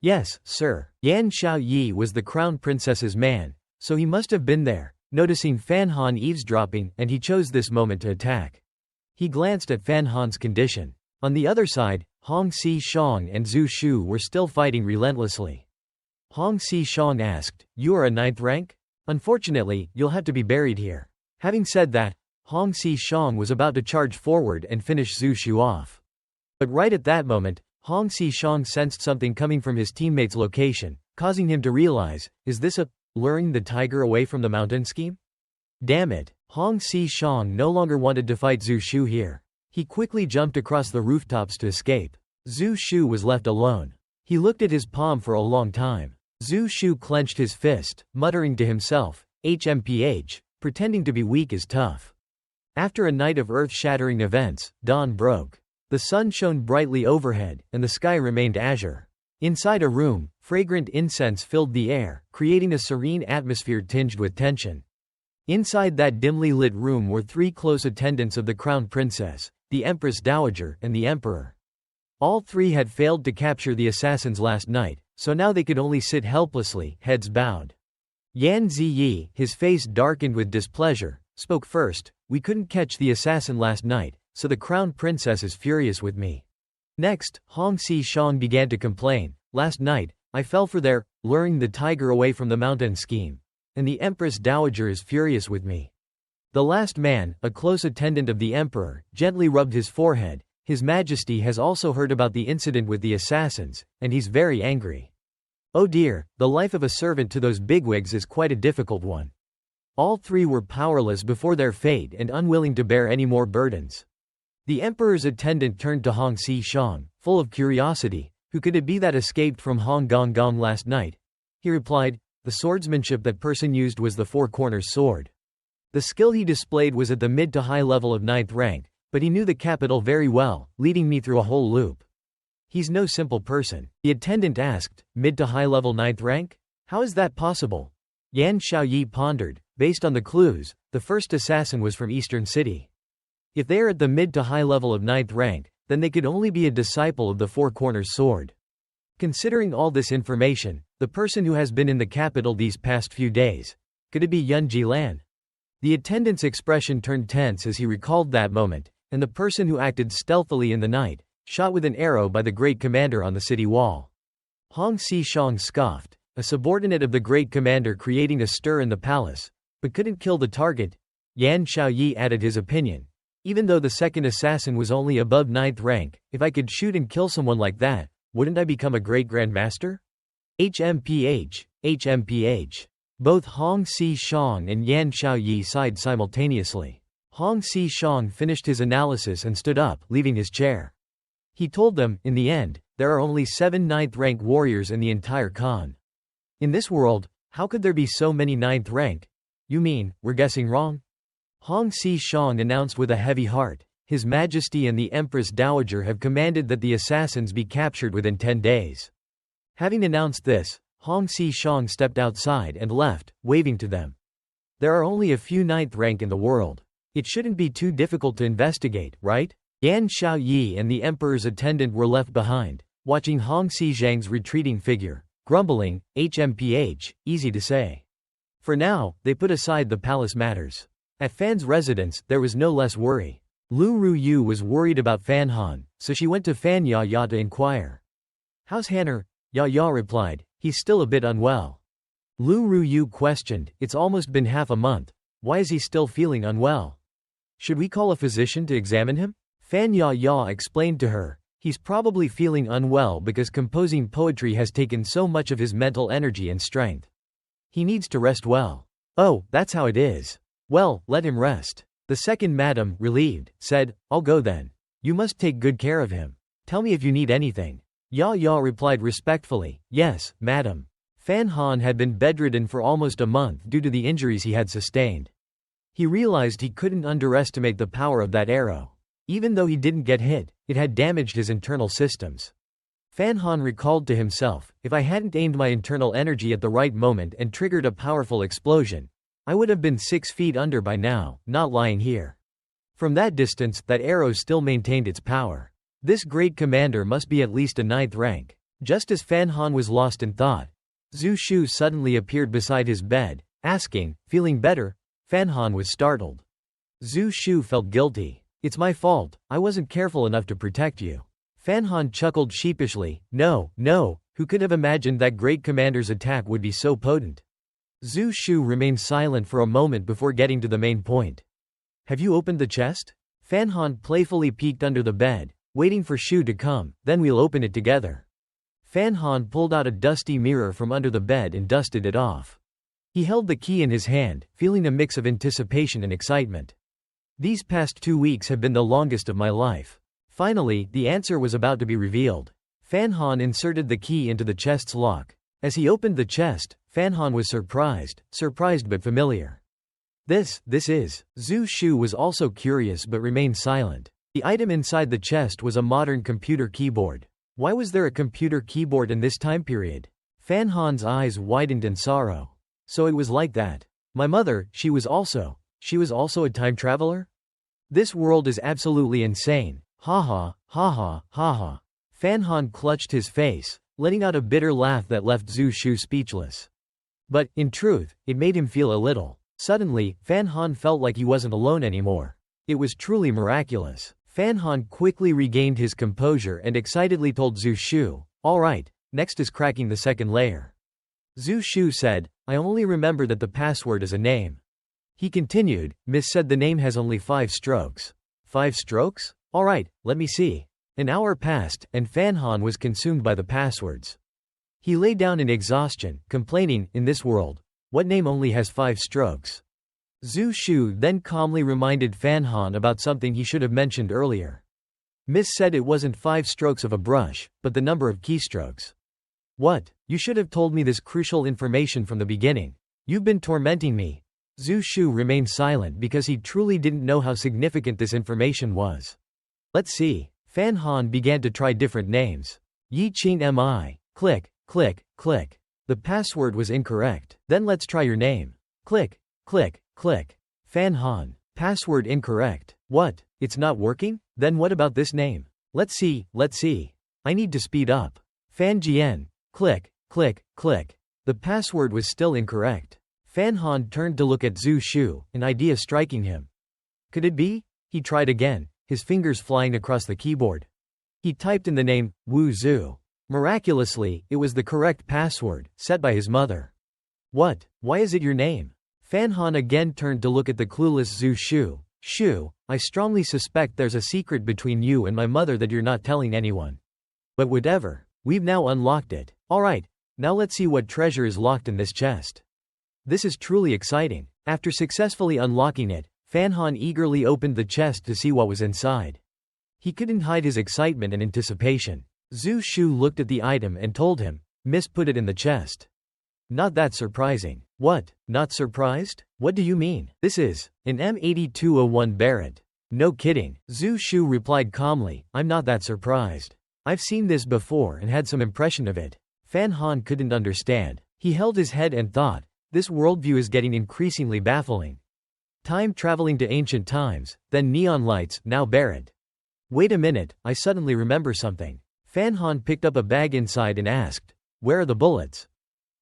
"Yes, sir." Yan Xiaoyi was the crown princess's man, so he must have been there, noticing Fan Han eavesdropping, and he chose this moment to attack. He glanced at Fan Han's condition. On the other side, Hong Si-shang and Zhu Shu were still fighting relentlessly. Hong Si-shang asked, "You are a 9th rank? Unfortunately, you'll have to be buried here." Having said that, Hong Si-shang was about to charge forward and finish Zhu Shu off. But right at that moment, Hong Si-shang sensed something coming from his teammate's location, causing him to realize, is this a luring the tiger away from the mountain scheme? Damn it, Hong Si-shang no longer wanted to fight Zhu Shu here. He quickly jumped across the rooftops to escape. Zhu Shu was left alone. He looked at his palm for a long time. Zhu Shu clenched his fist, muttering to himself, HMPH, pretending to be weak is tough. After a night of earth-shattering events, dawn broke. The sun shone brightly overhead, and the sky remained azure. Inside a room, fragrant incense filled the air, creating a serene atmosphere tinged with tension. Inside that dimly lit room were 3 close attendants of the crown princess, the Empress Dowager, and the Emperor. All 3 had failed to capture the assassins last night, so now they could only sit helplessly, heads bowed. Yan Ziyi, his face darkened with displeasure, spoke first. "We couldn't catch the assassin last night, so the crown princess is furious with me." Next, Hong Si-shang began to complain. "Last night, I fell for their luring the tiger away from the mountain scheme, and the Empress Dowager is furious with me." The last man, a close attendant of the emperor, gently rubbed his forehead. "His Majesty has also heard about the incident with the assassins, and he's very angry. Oh dear, the life of a servant to those bigwigs is quite a difficult one." All 3 were powerless before their fate and unwilling to bear any more burdens. The emperor's attendant turned to Hong Si-shang, full of curiosity. "Who could it be that escaped from Hong Gong last night?" He replied, "The swordsmanship that person used was the 4 corners sword. The skill he displayed was at the mid to high level of 9th rank, but he knew the capital very well, leading me through a whole loop. He's no simple person." The attendant asked, "Mid to high level 9th rank? How is that possible?" Yan Xiaoyi pondered. "Based on the clues, the first assassin was from Eastern City. If they are at the mid to high level of 9th rank, then they could only be a disciple of the 4 corners sword. Considering all this information, the person who has been in the capital these past few days, could it be Yun Jilan?" The attendant's expression turned tense as he recalled that moment, and the person who acted stealthily in the night, shot with an arrow by the great commander on the city wall. Hong Si-shang scoffed, a subordinate of the great commander creating a stir in the palace, but couldn't kill the target. Yan Xiaoyi added his opinion. "Even though the second assassin was only above 9th rank, if I could shoot and kill someone like that, wouldn't I become a great grandmaster? HMPH, HMPH. Both Hong Si-shang and Yan Xiaoyi sighed simultaneously. Hong Si-shang finished his analysis and stood up, leaving his chair. He told them, in the end, there are only 7 9th rank warriors in the entire Khan. In this world, how could there be so many 9th rank? You mean, we're guessing wrong? Hong Si-shang announced with a heavy heart, His Majesty and the Empress Dowager have commanded that the assassins be captured within 10 days. Having announced this, Hong Si-shang stepped outside and left, waving to them. There are only a few 9th rank in the world. It shouldn't be too difficult to investigate, right? Yan Xiaoyi and the Emperor's attendant were left behind, watching Hong Si-shang's retreating figure, grumbling, HMPH, easy to say. For now, they put aside the palace matters. At Fan's residence, there was no less worry. Lu Ruyu was worried about Fan Han, so she went to Fan Ya to inquire. How's Hanner? Ya replied, he's still a bit unwell. Lu Ruyu questioned, it's almost been half a month. Why is he still feeling unwell? Should we call a physician to examine him? Fan Ya explained to her, he's probably feeling unwell because composing poetry has taken so much of his mental energy and strength. He needs to rest well. Oh, that's how it is. Well, let him rest. The second madam, relieved, said, I'll go then. You must take good care of him. Tell me if you need anything. Ya replied respectfully, yes, madam. Fan Han had been bedridden for almost a month due to the injuries he had sustained. He realized he couldn't underestimate the power of that arrow. Even though he didn't get hit, it had damaged his internal systems. Fan Han recalled to himself, if I hadn't aimed my internal energy at the right moment and triggered a powerful explosion, I would have been 6 feet under by now, not lying here. From that distance, that arrow still maintained its power. This great commander must be at least a 9th rank. Just as Fan Han was lost in thought, Zhu Shu suddenly appeared beside his bed, asking, feeling better? Fan Han was startled. Zhu Shu felt guilty. It's my fault, I wasn't careful enough to protect you. Fan Han chuckled sheepishly. No, no, who could have imagined that great commander's attack would be so potent? Zhu Shu remained silent for a moment before getting to the main point. Have you opened the chest? Fan Han playfully peeked under the bed, waiting for Shu to come, then we'll open it together. Fan Han pulled out a dusty mirror from under the bed and dusted it off. He held the key in his hand, feeling a mix of anticipation and excitement. These past 2 weeks have been the longest of my life. Finally, the answer was about to be revealed. Fan Han inserted the key into the chest's lock. As he opened the chest, Fan Han was surprised but familiar. This is. Zhu Shu was also curious but remained silent. The item inside the chest was a modern computer keyboard. Why was there a computer keyboard in this time period? Fan Han's eyes widened in sorrow. So it was like that. My mother, she was also a time traveler? This world is absolutely insane. Ha ha, ha ha, ha ha. Fan Han clutched his face, letting out a bitter laugh that left Zhu Shu speechless. But, in truth, it made him feel a little. Suddenly, Fan Han felt like he wasn't alone anymore. It was truly miraculous. Fan Han quickly regained his composure and excitedly told Zhu Shu, "Alright, next is cracking the second layer." Zhu Shu said, "I only remember that the password is a name." He continued, "Miss said the name has only 5 strokes. 5 strokes? Alright, let me see." An hour passed, and Fan Han was consumed by the passwords. He lay down in exhaustion, complaining, in this world, what name only has 5 strokes? Zhu Shu then calmly reminded Fan Han about something he should have mentioned earlier. Miss said it wasn't 5 strokes of a brush, but the number of keystrokes. What? You should have told me this crucial information from the beginning. You've been tormenting me. Zhu Shu remained silent because he truly didn't know how significant this information was. Let's see. Fan Han began to try different names. Yi Qing Mi. Click, click, click. The password was incorrect. Then let's try your name. Click, click, click. Fan Han. Password incorrect. What? It's not working? Then what about this name? Let's see. I need to speed up. Fan Jian. Click, click, click. The password was still incorrect. Fan Han turned to look at Zhu Shu, an idea striking him. Could it be? He tried again, his fingers flying across the keyboard. He typed in the name, Wu Zhu. Miraculously, it was the correct password, set by his mother. What? Why is it your name? Fan Han again turned to look at the clueless Zhu Shu. Shu, I strongly suspect there's a secret between you and my mother that you're not telling anyone. But whatever, we've now unlocked it. Alright, now let's see what treasure is locked in this chest. This is truly exciting. After successfully unlocking it, Fan Han eagerly opened the chest to see what was inside. He couldn't hide his excitement and anticipation. Zhu Shu looked at the item and told him, Miss put it in the chest. Not that surprising. What? Not surprised? What do you mean? This is an M8201 Barrett. No kidding. Zhu Shu replied calmly, I'm not that surprised. I've seen this before and had some impression of it. Fan Han couldn't understand. He held his head and thought, this worldview is getting increasingly baffling. Time traveling to ancient times, then neon lights, now Barrett. Wait a minute, I suddenly remember something. Fan Han picked up a bag inside and asked, where are the bullets?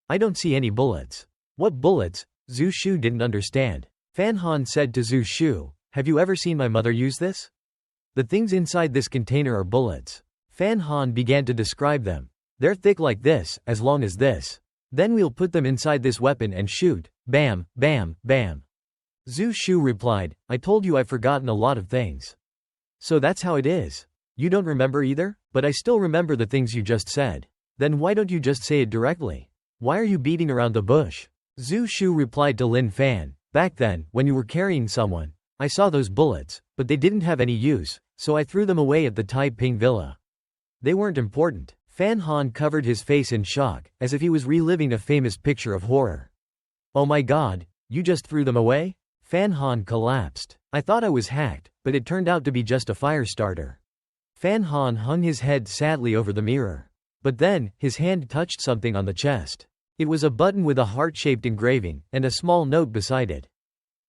I don't see any bullets. What bullets? Zhu Shu didn't understand. Fan Han said to Zhu Shu, have you ever seen my mother use this? The things inside this container are bullets. Fan Han began to describe them. They're thick like this, as long as this. Then we'll put them inside this weapon and shoot. Bam, bam, bam. Zhu Shu replied, I told you I've forgotten a lot of things. So that's how it is. You don't remember either? But I still remember the things you just said. Then why don't you just say it directly? Why are you beating around the bush? Zhu Shu replied to Lin Fan, back then, when you were carrying someone, I saw those bullets, but they didn't have any use, so I threw them away at the Taiping Villa. They weren't important. Fan Han covered his face in shock, as if he was reliving a famous picture of horror. Oh my god, you just threw them away? Fan Han collapsed. I thought I was hacked, but it turned out to be just a fire starter. Fan Han hung his head sadly over the mirror. But then, his hand touched something on the chest. It was a button with a heart-shaped engraving, and a small note beside it.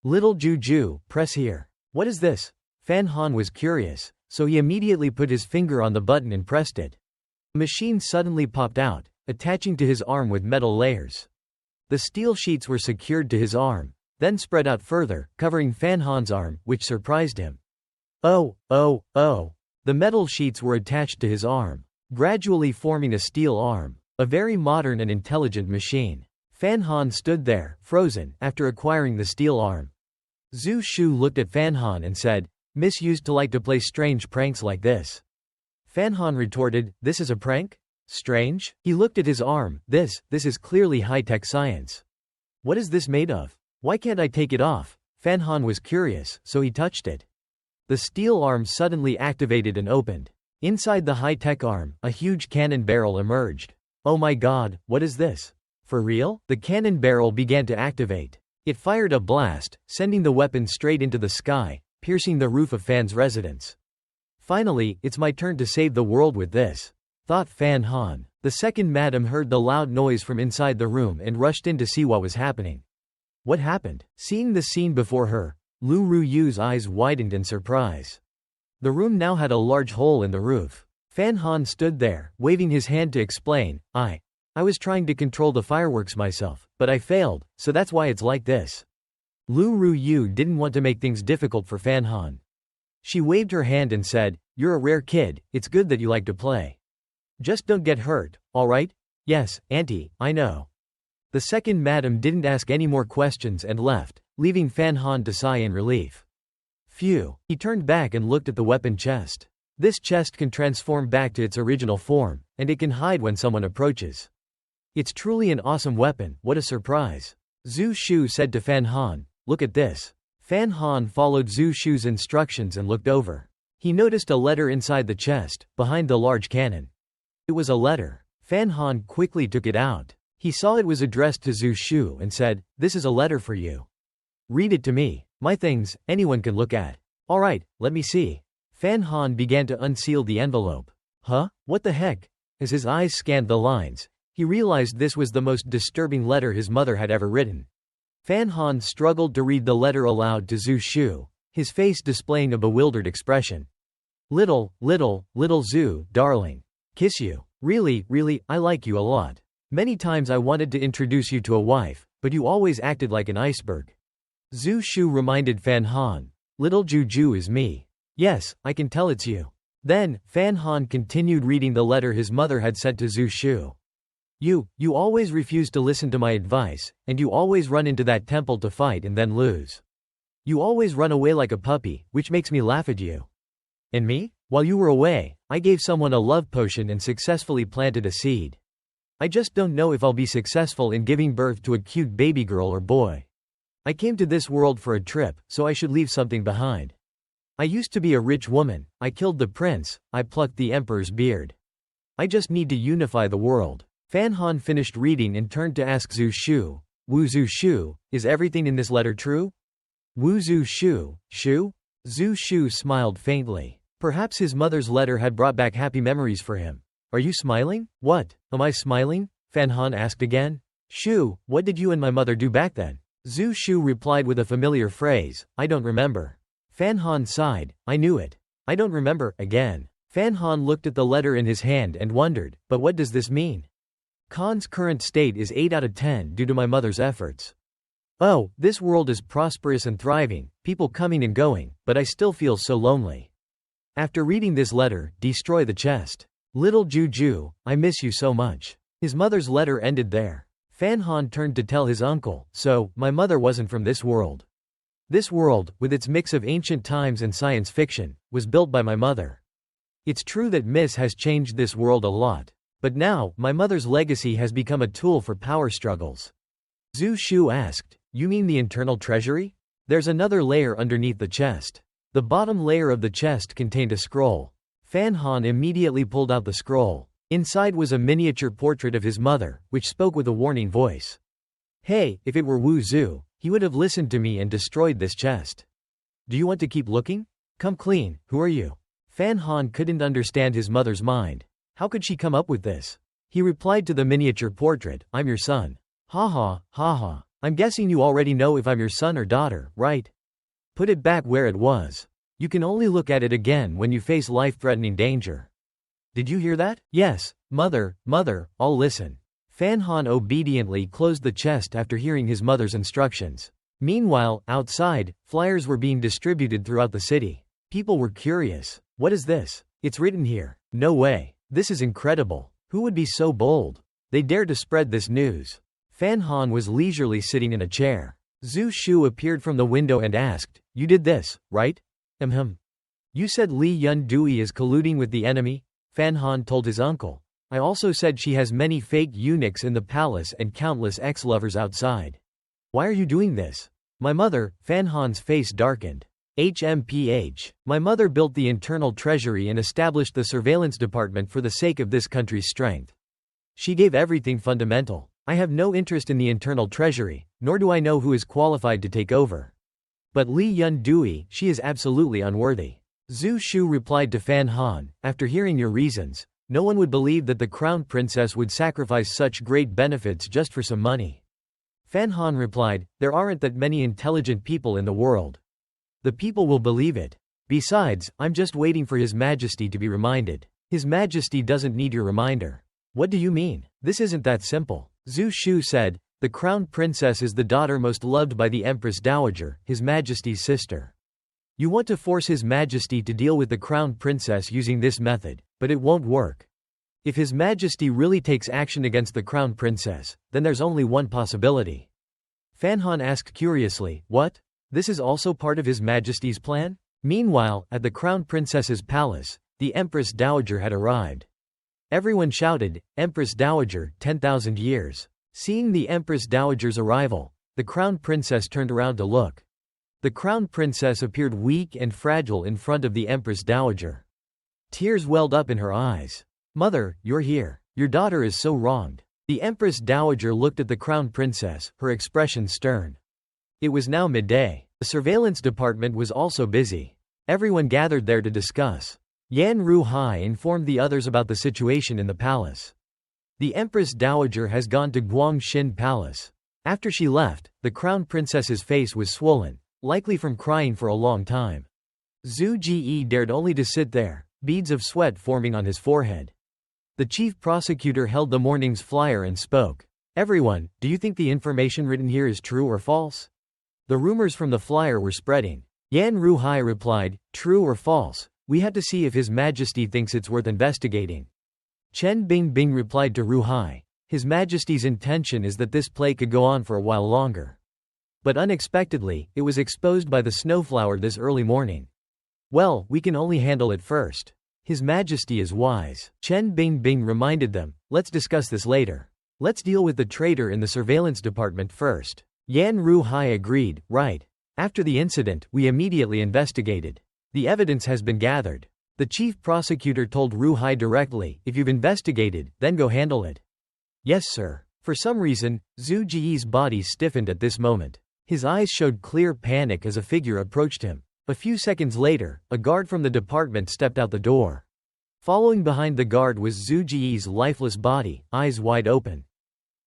Little Juju, press here. What is this? Fan Han was curious, so he immediately put his finger on the button and pressed it. A machine suddenly popped out, attaching to his arm with metal layers. The steel sheets were secured to his arm, then spread out further, covering Fan Han's arm, which surprised him. Oh. The metal sheets were attached to his arm, gradually forming a steel arm. A very modern and intelligent machine. Fan Han stood there, frozen, after acquiring the steel arm. Zhu Shu looked at Fan Han and said, "Miss used to like to play strange pranks like this." Fan Han retorted, "This is a prank? Strange?" He looked at his arm. This is clearly high-tech science. What is this made of? Why can't I take it off?" Fan Han was curious, so he touched it. The steel arm suddenly activated and opened. Inside the high-tech arm, a huge cannon barrel emerged. "Oh my god, what is this? For real?" The cannon barrel began to activate. It fired a blast, sending the weapon straight into the sky, piercing the roof of Fan's residence. "Finally, it's my turn to save the world with this," thought Fan Han. The second madam heard the loud noise from inside the room and rushed in to see what was happening. What happened? Seeing the scene before her, Lu Ruyu's eyes widened in surprise. The room now had a large hole in the roof. Fan Han stood there, waving his hand to explain, I was trying to control the fireworks myself, but I failed, so that's why it's like this." Lu Ruyu didn't want to make things difficult for Fan Han. She waved her hand and said, "You're a rare kid, it's good that you like to play. Just don't get hurt, alright?" "Yes, auntie, I know." The second madam didn't ask any more questions and left, leaving Fan Han to sigh in relief. Phew. He turned back and looked at the weapon chest. This chest can transform back to its original form, and it can hide when someone approaches. It's truly an awesome weapon, what a surprise. Zhu Shu said to Fan Han, "Look at this." Fan Han followed Zhu Shu's instructions and looked over. He noticed a letter inside the chest, behind the large cannon. It was a letter. Fan Han quickly took it out. He saw it was addressed to Zhu Shu and said, "This is a letter for you. Read it to me. My things, anyone can look at." "Alright, let me see." Fan Han began to unseal the envelope. Huh? What the heck? As his eyes scanned the lines, he realized this was the most disturbing letter his mother had ever written. Fan Han struggled to read the letter aloud to Zhu Shu, his face displaying a bewildered expression. Little Zhu, darling. Kiss you. Really, I like you a lot. Many times I wanted to introduce you to a wife, but you always acted like an iceberg." Zhu Shu reminded Fan Han. "Little Juju is me. Yes, I can tell it's you." Then, Fan Han continued reading the letter his mother had sent to Zhu Shu. You always refuse to listen to my advice, and you always run into that temple to fight and then lose. You always run away like a puppy, which makes me laugh at you. And me? While you were away, I gave someone a love potion and successfully planted a seed. I just don't know if I'll be successful in giving birth to a cute baby girl or boy. I came to this world for a trip, so I should leave something behind. I used to be a rich woman, I killed the prince, I plucked the emperor's beard. I just need to unify the world." Fan Han finished reading and turned to ask Zhu Shu, "Wu Zhu Shu, is everything in this letter true?" Wu Zhu Shu? Zhu Shu smiled faintly. Perhaps his mother's letter had brought back happy memories for him. "Are you smiling?" "What? Am I smiling?" Fan Han asked again. "Shu, what did you and my mother do back then?" Zhu Shu replied with a familiar phrase, "I don't remember." Fan Han sighed, "I knew it. I don't remember," again. Fan Han looked at the letter in his hand and wondered, "But what does this mean?" Khan's current state is 8 out of 10 due to my mother's efforts. Oh, this world is prosperous and thriving, people coming and going, but I still feel so lonely. After reading this letter, destroy the chest. Little Juju, I miss you so much. His mother's letter ended there. Fan Han turned to tell his uncle, so, my mother wasn't from this world. This world, with its mix of ancient times and science fiction, was built by my mother. It's true that Miss has changed this world a lot. But now, my mother's legacy has become a tool for power struggles. Zhu Shu asked, "You mean the internal treasury?" There's another layer underneath the chest. The bottom layer of the chest contained a scroll. Fan Han immediately pulled out the scroll. Inside was a miniature portrait of his mother, which spoke with a warning voice. Hey, if it were Wu Zhu, he would have listened to me and destroyed this chest. Do you want to keep looking? Come clean, who are you? Fan Han couldn't understand his mother's mind. How could she come up with this? He replied to the miniature portrait, I'm your son. Ha ha. I'm guessing you already know if I'm your son or daughter, right? Put it back where it was. You can only look at it again when you face life-threatening danger. Did you hear that? Yes, mother, I'll listen. Fan Han obediently closed the chest after hearing his mother's instructions. Meanwhile, outside, flyers were being distributed throughout the city. People were curious. What is this? It's written here. No way. This is incredible. Who would be so bold? They dared to spread this news. Fan Han was leisurely sitting in a chair. Zhu Shu appeared from the window and asked, "You did this, right?" You said Li Yun Dui is colluding with the enemy? Fan Han told his uncle. I also said she has many fake eunuchs in the palace and countless ex-lovers outside. Why are you doing this? My mother, Fan Han's face darkened. My mother built the internal treasury and established the surveillance department for the sake of this country's strength. She gave everything fundamental. I have no interest in the internal treasury, nor do I know who is qualified to take over. But Li Yun Dui, she is absolutely unworthy. Zhu Shu replied to Fan Han, after hearing your reasons, no one would believe that the crown princess would sacrifice such great benefits just for some money. Fan Han replied, there aren't that many intelligent people in the world. The people will believe it. Besides, I'm just waiting for His Majesty to be reminded. His Majesty doesn't need your reminder. What do you mean? This isn't that simple. Zhu Shu said, the crown princess is the daughter most loved by the Empress Dowager, His Majesty's sister. You want to force His Majesty to deal with the crown princess using this method, but it won't work. If His Majesty really takes action against the crown princess, then there's only one possibility. Fan Han asked curiously, what? This is also part of His Majesty's plan? Meanwhile, at the crown princess's palace, the Empress Dowager had arrived. Everyone shouted, Empress Dowager, 10,000 years. Seeing the Empress Dowager's arrival, the crown princess turned around to look. The crown princess appeared weak and fragile in front of the Empress Dowager. Tears welled up in her eyes. Mother, you're here. Your daughter is so wronged. The Empress Dowager looked at the crown princess, her expression stern. It was now midday. The surveillance department was also busy. Everyone gathered there to discuss. Yan Ruhai informed the others about the situation in the palace. The Empress Dowager has gone to Guangxin Palace. After she left, the crown princess's face was swollen, likely from crying for a long time. Zhu Ji dared only to sit there, beads of sweat forming on his forehead. The chief prosecutor held the morning's flyer and spoke. Everyone, do you think the information written here is true or false? The rumors from the flyer were spreading. Yan Ruhai replied, true or false, we have to see if His Majesty thinks it's worth investigating. Chen Bingbing replied to Ruhai, His Majesty's intention is that this play could go on for a while longer. But unexpectedly, it was exposed by the snowflower this early morning. Well, we can only handle it first. His Majesty is wise. Chen Bingbing reminded them, let's discuss this later. Let's deal with the traitor in the surveillance department first. Yan Ruhai agreed, right. After the incident, we immediately investigated. The evidence has been gathered. The chief prosecutor told Ruhai directly, if you've investigated, then go handle it. Yes, sir. For some reason, Zhu Ji's body stiffened at this moment. His eyes showed clear panic as a figure approached him. A few seconds later, a guard from the department stepped out the door. Following behind the guard was Zhu Ji's lifeless body, eyes wide open.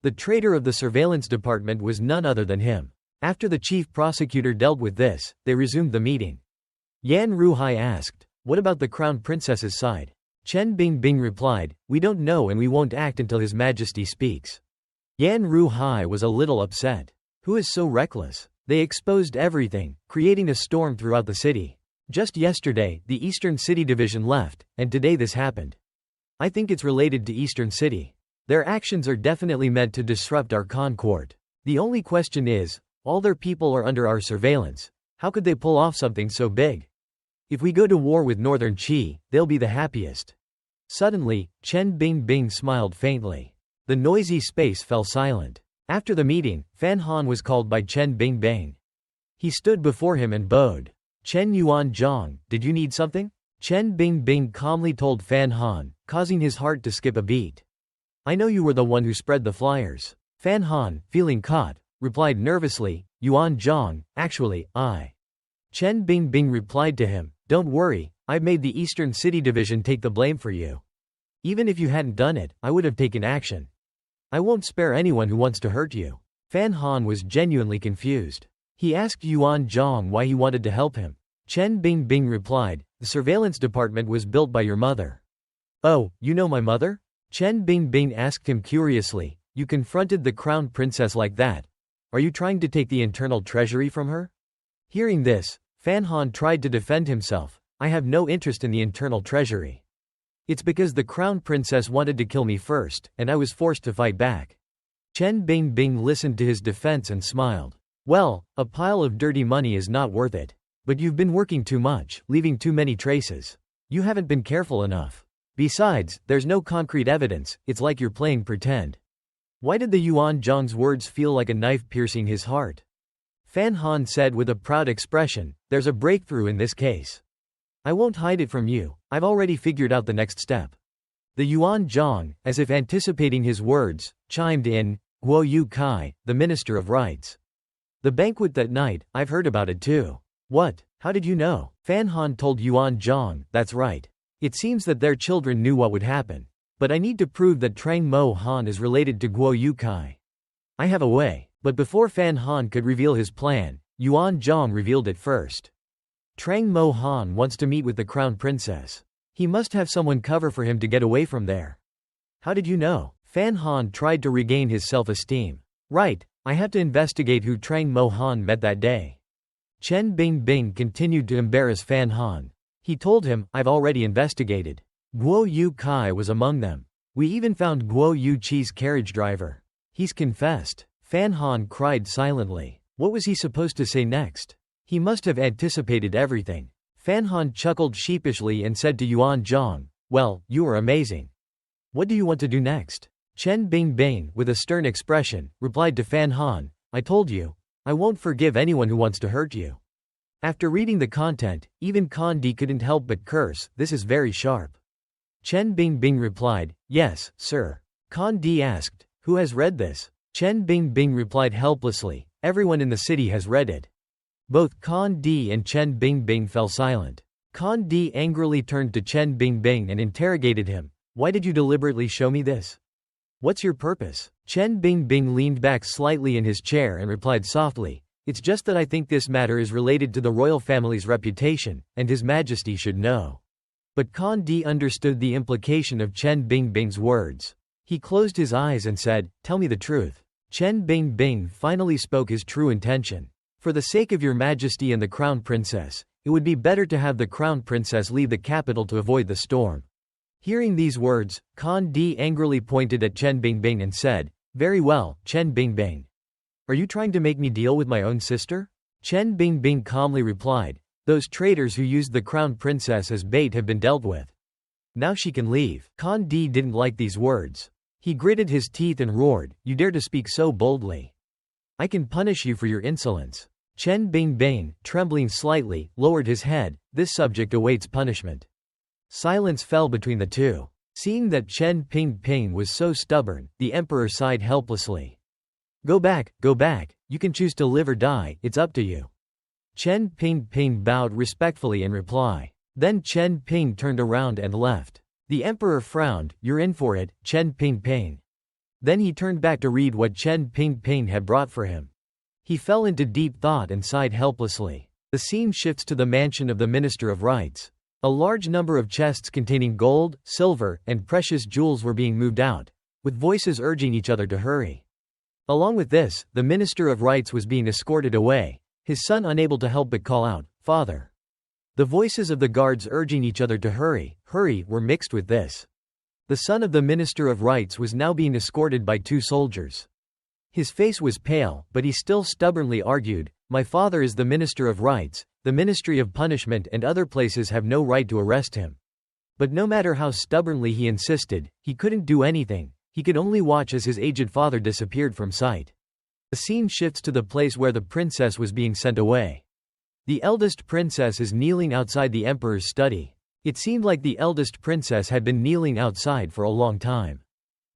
The traitor of the surveillance department was none other than him. After the chief prosecutor dealt with this, they resumed the meeting. Yan Ruhai asked, what about the crown princess's side? Chen Bingbing replied, we don't know and we won't act until His Majesty speaks. Yan Ruhai was a little upset. Who is so reckless? They exposed everything, creating a storm throughout the city. Just yesterday, the Eastern City Division left, and today this happened. I think it's related to Eastern City. Their actions are definitely meant to disrupt our concord. The only question is, all their people are under our surveillance. How could they pull off something so big? If we go to war with Northern Qi, they'll be the happiest. Suddenly, Chen Bingbing smiled faintly. The noisy space fell silent. After the meeting, Fan Han was called by Chen Bingbing. He stood before him and bowed. Chen Yuanzhang, did you need something? Chen Bingbing calmly told Fan Han, causing his heart to skip a beat. I know you were the one who spread the flyers. Fan Han, feeling caught, replied nervously, Yuanzhang, actually, I. Chen Bingbing replied to him, don't worry, I've made the Eastern City Division take the blame for you. Even if you hadn't done it, I would have taken action. I won't spare anyone who wants to hurt you. Fan Han was genuinely confused. He asked Yuanzhang why he wanted to help him. Chen Bingbing replied, the surveillance department was built by your mother. Oh, you know my mother? Chen Bingbing asked him curiously, you confronted the crown princess like that. Are you trying to take the internal treasury from her? Hearing this, Fan Han tried to defend himself. I have no interest in the internal treasury. It's because the crown princess wanted to kill me first, and I was forced to fight back. Chen Bingbing listened to his defense and smiled. Well, a pile of dirty money is not worth it. But you've been working too much, leaving too many traces. You haven't been careful enough. Besides, there's no concrete evidence, it's like you're playing pretend. Why did the Yuan Zhang's words feel like a knife piercing his heart? Fan Han said with a proud expression, there's a breakthrough in this case. I won't hide it from you, I've already figured out the next step. The Yuan Zhang, as if anticipating his words, chimed in, Guo Yu Kai, the Minister of Rights. The banquet that night, I've heard about it too. What? How did you know? Fan Han told Yuan Zhang, that's right. It seems that their children knew what would happen. But I need to prove that Trang Mo Han is related to Guo Yu Kai. I have a way. But before Fan Han could reveal his plan, Yuan Zhang revealed it first. Trang Mo Han wants to meet with the crown princess. He must have someone cover for him to get away from there. How did you know? Fan Han tried to regain his self-esteem. Right, I have to investigate who Trang Mo Han met that day. Chen Bingbing continued to embarrass Fan Han. He told him, I've already investigated. Guo Yu Kai was among them. We even found Guo Yu Qi's carriage driver. He's confessed. Fan Han cried silently. What was he supposed to say next? He must have anticipated everything. Fan Han chuckled sheepishly and said to Yuan Zhang, well, you are amazing. What do you want to do next? Chen Bingbing, with a stern expression, replied to Fan Han, I told you. I won't forgive anyone who wants to hurt you. After reading the content, even Kan Di couldn't help but curse, this is very sharp. Chen Bingbing replied, yes, sir. Kan Di asked, who has read this? Chen Bingbing replied helplessly, everyone in the city has read it. Both Kan Di and Chen Bingbing fell silent. Kan Di angrily turned to Chen Bingbing and interrogated him, why did you deliberately show me this? What's your purpose? Chen Bingbing leaned back slightly in his chair and replied softly, it's just that I think this matter is related to the royal family's reputation, and His Majesty should know. But Kan Di understood the implication of Chen Bingbing's words. He closed his eyes and said, tell me the truth. Chen Bingbing finally spoke his true intention. For the sake of your Majesty and the Crown Princess, it would be better to have the Crown Princess leave the capital to avoid the storm. Hearing these words, Kan Di angrily pointed at Chen Bingbing and said, very well, Chen Bingbing. Are you trying to make me deal with my own sister? Chen Bingbing calmly replied, those traitors who used the Crown Princess as bait have been dealt with. Now she can leave. Kan Di didn't like these words. He gritted his teeth and roared, you dare to speak so boldly. I can punish you for your insolence. Chen Bingbing, trembling slightly, lowered his head, this subject awaits punishment. Silence fell between the two. Seeing that Chen Bingbing was so stubborn, the emperor sighed helplessly. Go back, you can choose to live or die, it's up to you. Chen Bingbing bowed respectfully in reply. Then Chen Ping turned around and left. The emperor frowned, you're in for it, Chen Bingbing. Then he turned back to read what Chen Bingbing had brought for him. He fell into deep thought and sighed helplessly. The scene shifts to the mansion of the Minister of Rights. A large number of chests containing gold, silver, and precious jewels were being moved out, with voices urging each other to hurry. Along with this, the Minister of Rights was being escorted away, his son unable to help but call out, Father. The voices of the guards urging each other to hurry, were mixed with this. The son of the Minister of Rights was now being escorted by two soldiers. His face was pale, but he still stubbornly argued, my father is the Minister of Rights, the Ministry of Punishment and other places have no right to arrest him. But no matter how stubbornly he insisted, he couldn't do anything, he could only watch as his aged father disappeared from sight. The scene shifts to the place where the princess was being sent away. The eldest princess is kneeling outside the emperor's study. It seemed like the eldest princess had been kneeling outside for a long time.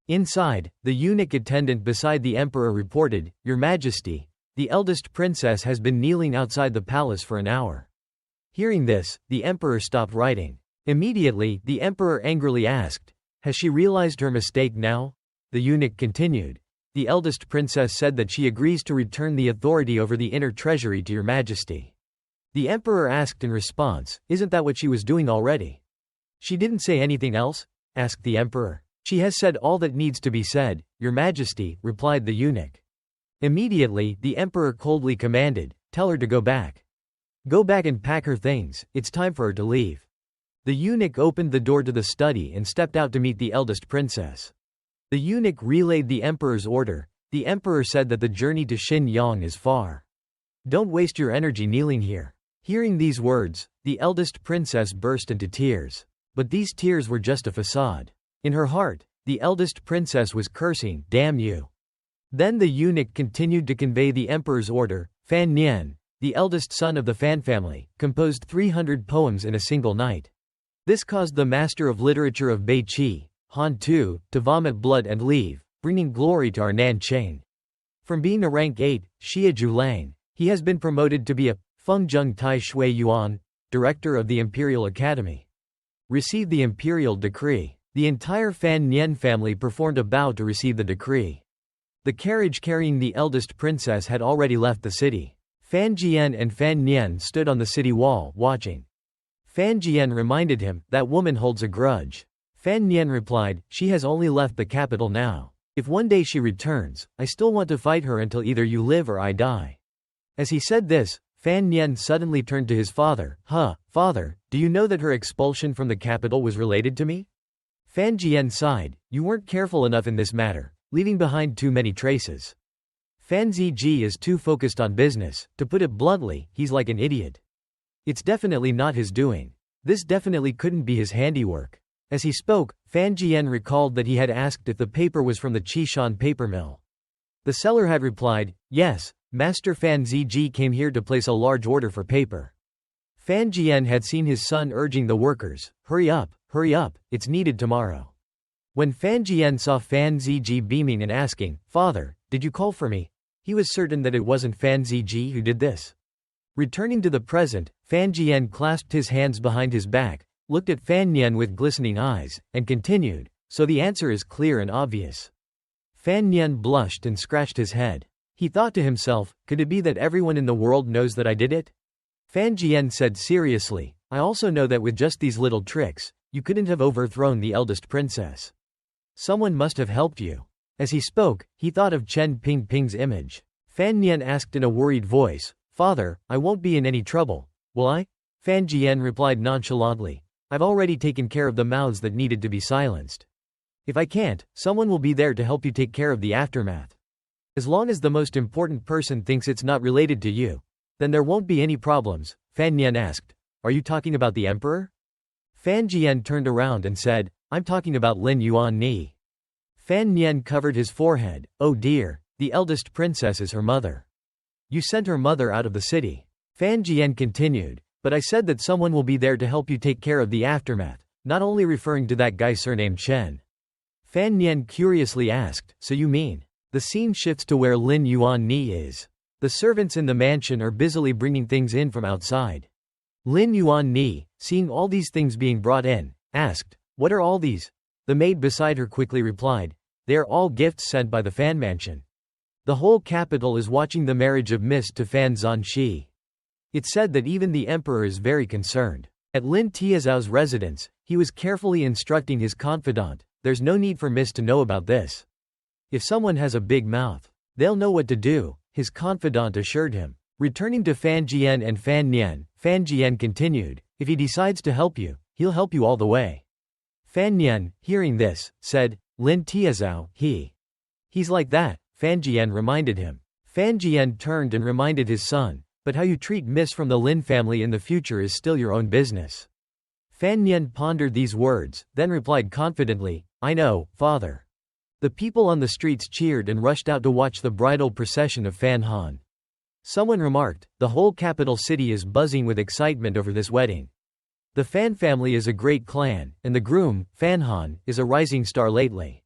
Inside, the eunuch attendant beside the emperor reported, Your Majesty, the eldest princess has been kneeling outside the palace for an hour. Hearing this, the emperor stopped writing. Immediately, the emperor angrily asked, Has she realized her mistake now? The eunuch continued. The eldest princess said that she agrees to return the authority over the inner treasury to Your Majesty. The emperor asked in response, Isn't that what she was doing already? She didn't say anything else? Asked the emperor. She has said all that needs to be said, Your Majesty, replied the eunuch. Immediately, the emperor coldly commanded, Tell her to go back. Go back and pack her things, it's time for her to leave. The eunuch opened the door to the study and stepped out to meet the eldest princess. The eunuch relayed the emperor's order. The emperor said that the journey to Xinyang is far. Don't waste your energy kneeling here. Hearing these words, the eldest princess burst into tears. But these tears were just a facade. In her heart, the eldest princess was cursing, "Damn you." Then the eunuch continued to convey the emperor's order. Fan Nian, the eldest son of the Fan family, composed 300 poems in a single night. This caused the master of literature of Beiqi, Han Tu, to vomit blood and leave, bringing glory to our Nanchang. From being a rank 8, Xia Julang, he has been promoted to be a Fengzheng Tai Shui Yuan, director of the Imperial Academy. Received the imperial decree. The entire Fan Nian family performed a bow to receive the decree. The carriage carrying the eldest princess had already left the city. Fan Jian and Fan Nian stood on the city wall, watching. Fan Jian reminded him, "That woman holds a grudge." Fan Nian replied, "She has only left the capital now. If one day she returns, I still want to fight her until either you live or I die." As he said this, Fan Nian suddenly turned to his father. Father, do you know that her expulsion from the capital was related to me?" Fan Jian sighed, "You weren't careful enough in this matter, leaving behind too many traces." Fan Ziji is too focused on business. To put it bluntly, he's like an idiot. It's definitely not his doing. This definitely couldn't be his handiwork. As he spoke, Fan Jian recalled that he had asked if the paper was from the Qishan paper mill. The seller had replied, "Yes, Master Fan Ziji came here to place a large order for paper." Fan Jian had seen his son urging the workers, hurry up, it's needed tomorrow." When Fan Jian saw Fan Ziji beaming and asking, "Father, did you call for me?" he was certain that it wasn't Fan Ziji who did this. Returning to the present, Fan Jian clasped his hands behind his back, looked at Fan Nian with glistening eyes, and continued, "So the answer is clear and obvious." Fan Nian blushed and scratched his head. He thought to himself, could it be that everyone in the world knows that I did it? Fan Jian said seriously, "I also know that with just these little tricks, you couldn't have overthrown the eldest princess. Someone must have helped you." As he spoke, he thought of Chen Pingping's image. Fan Nian asked in a worried voice, "Father, I won't be in any trouble, will I?" Fan Jian replied nonchalantly, "I've already taken care of the mouths that needed to be silenced. If I can't, someone will be there to help you take care of the aftermath. As long as the most important person thinks it's not related to you, then there won't be any problems." Fan Nian asked, "Are you talking about the emperor?" Fan Jian turned around and said, "I'm talking about Lin Yuan Ni." Fan Nian covered his forehead. "Oh dear, the eldest princess is her mother. You sent her mother out of the city." Fan Jian continued, "But I said that someone will be there to help you take care of the aftermath, not only referring to that guy surnamed Chen." Fan Nian curiously asked, "So you mean?" The scene shifts to where Lin Yuan Ni is. The servants in the mansion are busily bringing things in from outside. Lin Yuan Ni, seeing all these things being brought in, asked, "What are all these?" The maid beside her quickly replied, "They are all gifts sent by the Fan mansion. The whole capital is watching the marriage of Mist to Fan Zhanxi." It's said that even the emperor is very concerned. At Lin Tiazo's residence, he was carefully instructing his confidant, "There's no need for Mist to know about this. If someone has a big mouth, they'll know what to do," his confidant assured him. Returning to Fan Jian and Fan Nian, Fan Jian continued, "If he decides to help you, he'll help you all the way." Fan Nian, hearing this, said, "Lin Tiazao, he's like that," Fan Jian reminded him. Fan Jian turned and reminded his son, "But how you treat Miss from the Lin family in the future is still your own business." Fan Nian pondered these words, then replied confidently, "I know, father." The people on the streets cheered and rushed out to watch the bridal procession of Fan Han. Someone remarked, "The whole capital city is buzzing with excitement over this wedding. The Fan family is a great clan, and the groom, Fan Han, is a rising star lately."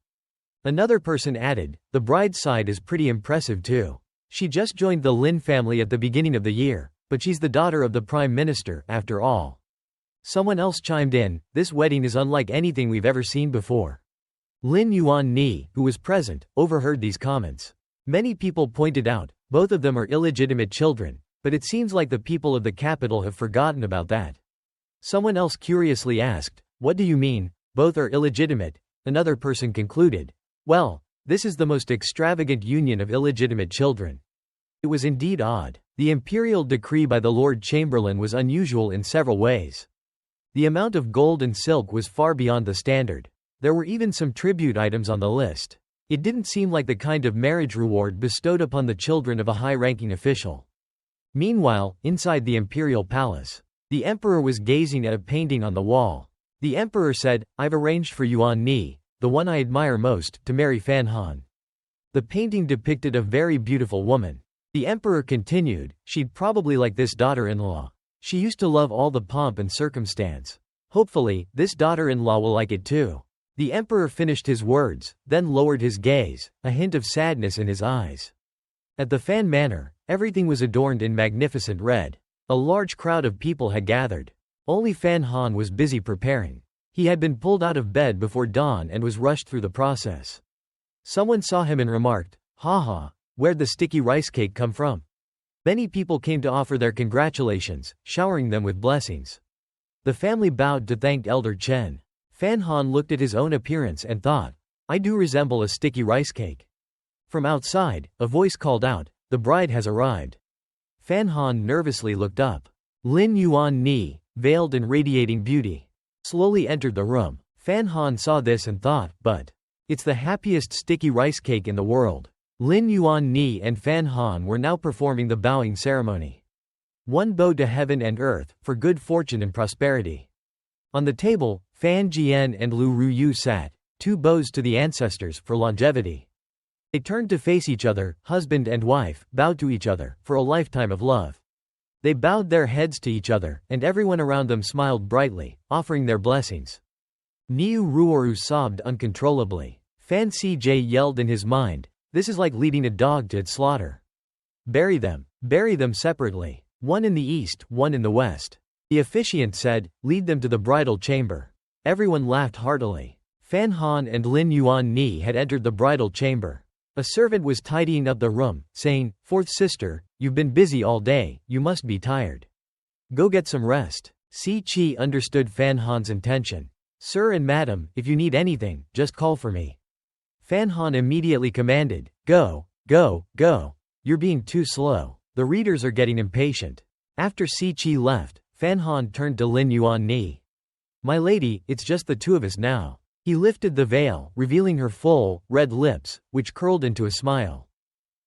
Another person added, "The bride's side is pretty impressive too. She just joined the Lin family at the beginning of the year, but she's the daughter of the Prime Minister, after all." Someone else chimed in, "This wedding is unlike anything we've ever seen before." Lin Yuan Ni, who was present, overheard these comments. Many people pointed out, both of them are illegitimate children, but it seems like the people of the capital have forgotten about that. Someone else curiously asked, "What do you mean, both are illegitimate?" Another person concluded, "Well, this is the most extravagant union of illegitimate children." It was indeed odd. The imperial decree by the Lord Chamberlain was unusual in several ways. The amount of gold and silk was far beyond the standard. There were even some tribute items on the list. It didn't seem like the kind of marriage reward bestowed upon the children of a high-ranking official. Meanwhile, inside the imperial palace, the emperor was gazing at a painting on the wall. The emperor said, "I've arranged for Yuan Ni, the one I admire most, to marry Fan Han." The painting depicted a very beautiful woman. The emperor continued, "She'd probably like this daughter-in-law. She used to love all the pomp and circumstance. Hopefully, this daughter-in-law will like it too." The emperor finished his words, then lowered his gaze, a hint of sadness in his eyes. At the Fan Manor, everything was adorned in magnificent red. A large crowd of people had gathered. Only Fan Han was busy preparing. He had been pulled out of bed before dawn and was rushed through the process. Someone saw him and remarked, "Haha, where'd the sticky rice cake come from?" Many people came to offer their congratulations, showering them with blessings. The family bowed to thank Elder Chen. Fan Han looked at his own appearance and thought, "I do resemble a sticky rice cake." From outside, a voice called out, "The bride has arrived." Fan Han nervously looked up. Lin Yuan Ni, veiled in radiating beauty, slowly entered the room. Fan Han saw this and thought, "But it's the happiest sticky rice cake in the world." Lin Yuan Ni and Fan Han were now performing the bowing ceremony. One bowed to heaven and earth, for good fortune and prosperity. On the table, Fan Jian and Lu Ruyu sat, two bows to the ancestors, for longevity. They turned to face each other, husband and wife, bowed to each other, for a lifetime of love. They bowed their heads to each other, and everyone around them smiled brightly, offering their blessings. Niu Ruoru sobbed uncontrollably. Fan Cej yelled in his mind, "This is like leading a dog to its slaughter. Bury them separately. One in the east, one in the west." The officiant said, "Lead them to the bridal chamber." Everyone laughed heartily. Fan Han and Lin Yuan Ni had entered the bridal chamber. A servant was tidying up the room, saying, "Fourth sister, you've been busy all day, you must be tired. Go get some rest." Si Chi understood Fan Han's intention. "Sir and madam, if you need anything, just call for me." Fan Han immediately commanded, "Go, go, go. You're being too slow. The readers are getting impatient." After Si Chi left, Fan Han turned to Lin Yuan Ni. "My lady, it's just the two of us now." He lifted the veil, revealing her full, red lips, which curled into a smile.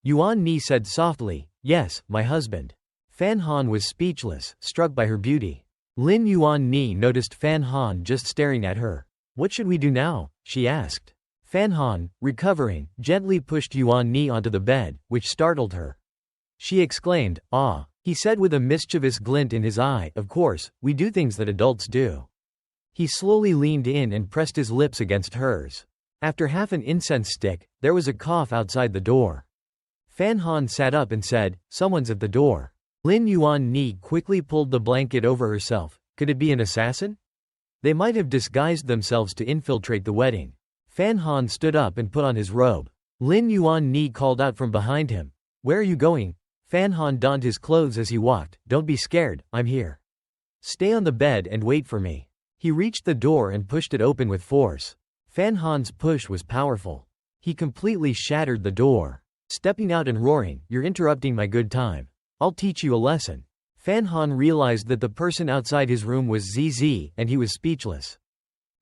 Yuan Ni said softly, "Yes, my husband." Fan Han was speechless, struck by her beauty. Lin Yuan Ni noticed Fan Han just staring at her. "What should we do now?" she asked. Fan Han, recovering, gently pushed Yuan Ni onto the bed, which startled her. She exclaimed, "Ah." He said with a mischievous glint in his eye, "Of course, we do things that adults do." He slowly leaned in and pressed his lips against hers. After half an incense stick, there was a cough outside the door. Fan Han sat up and said, "Someone's at the door." Lin Yuan Ni quickly pulled the blanket over herself. Could it be an assassin? They might have disguised themselves to infiltrate the wedding. Fan Han stood up and put on his robe. Lin Yuan Ni called out from behind him, "Where are you going?" Fan Han donned his clothes as he walked. "Don't be scared, I'm here. Stay on the bed and wait for me." He reached the door and pushed it open with force. Fan Han's push was powerful. He completely shattered the door. Stepping out and roaring, "You're interrupting my good time. I'll teach you a lesson." Fan Han realized that the person outside his room was ZZ, and he was speechless.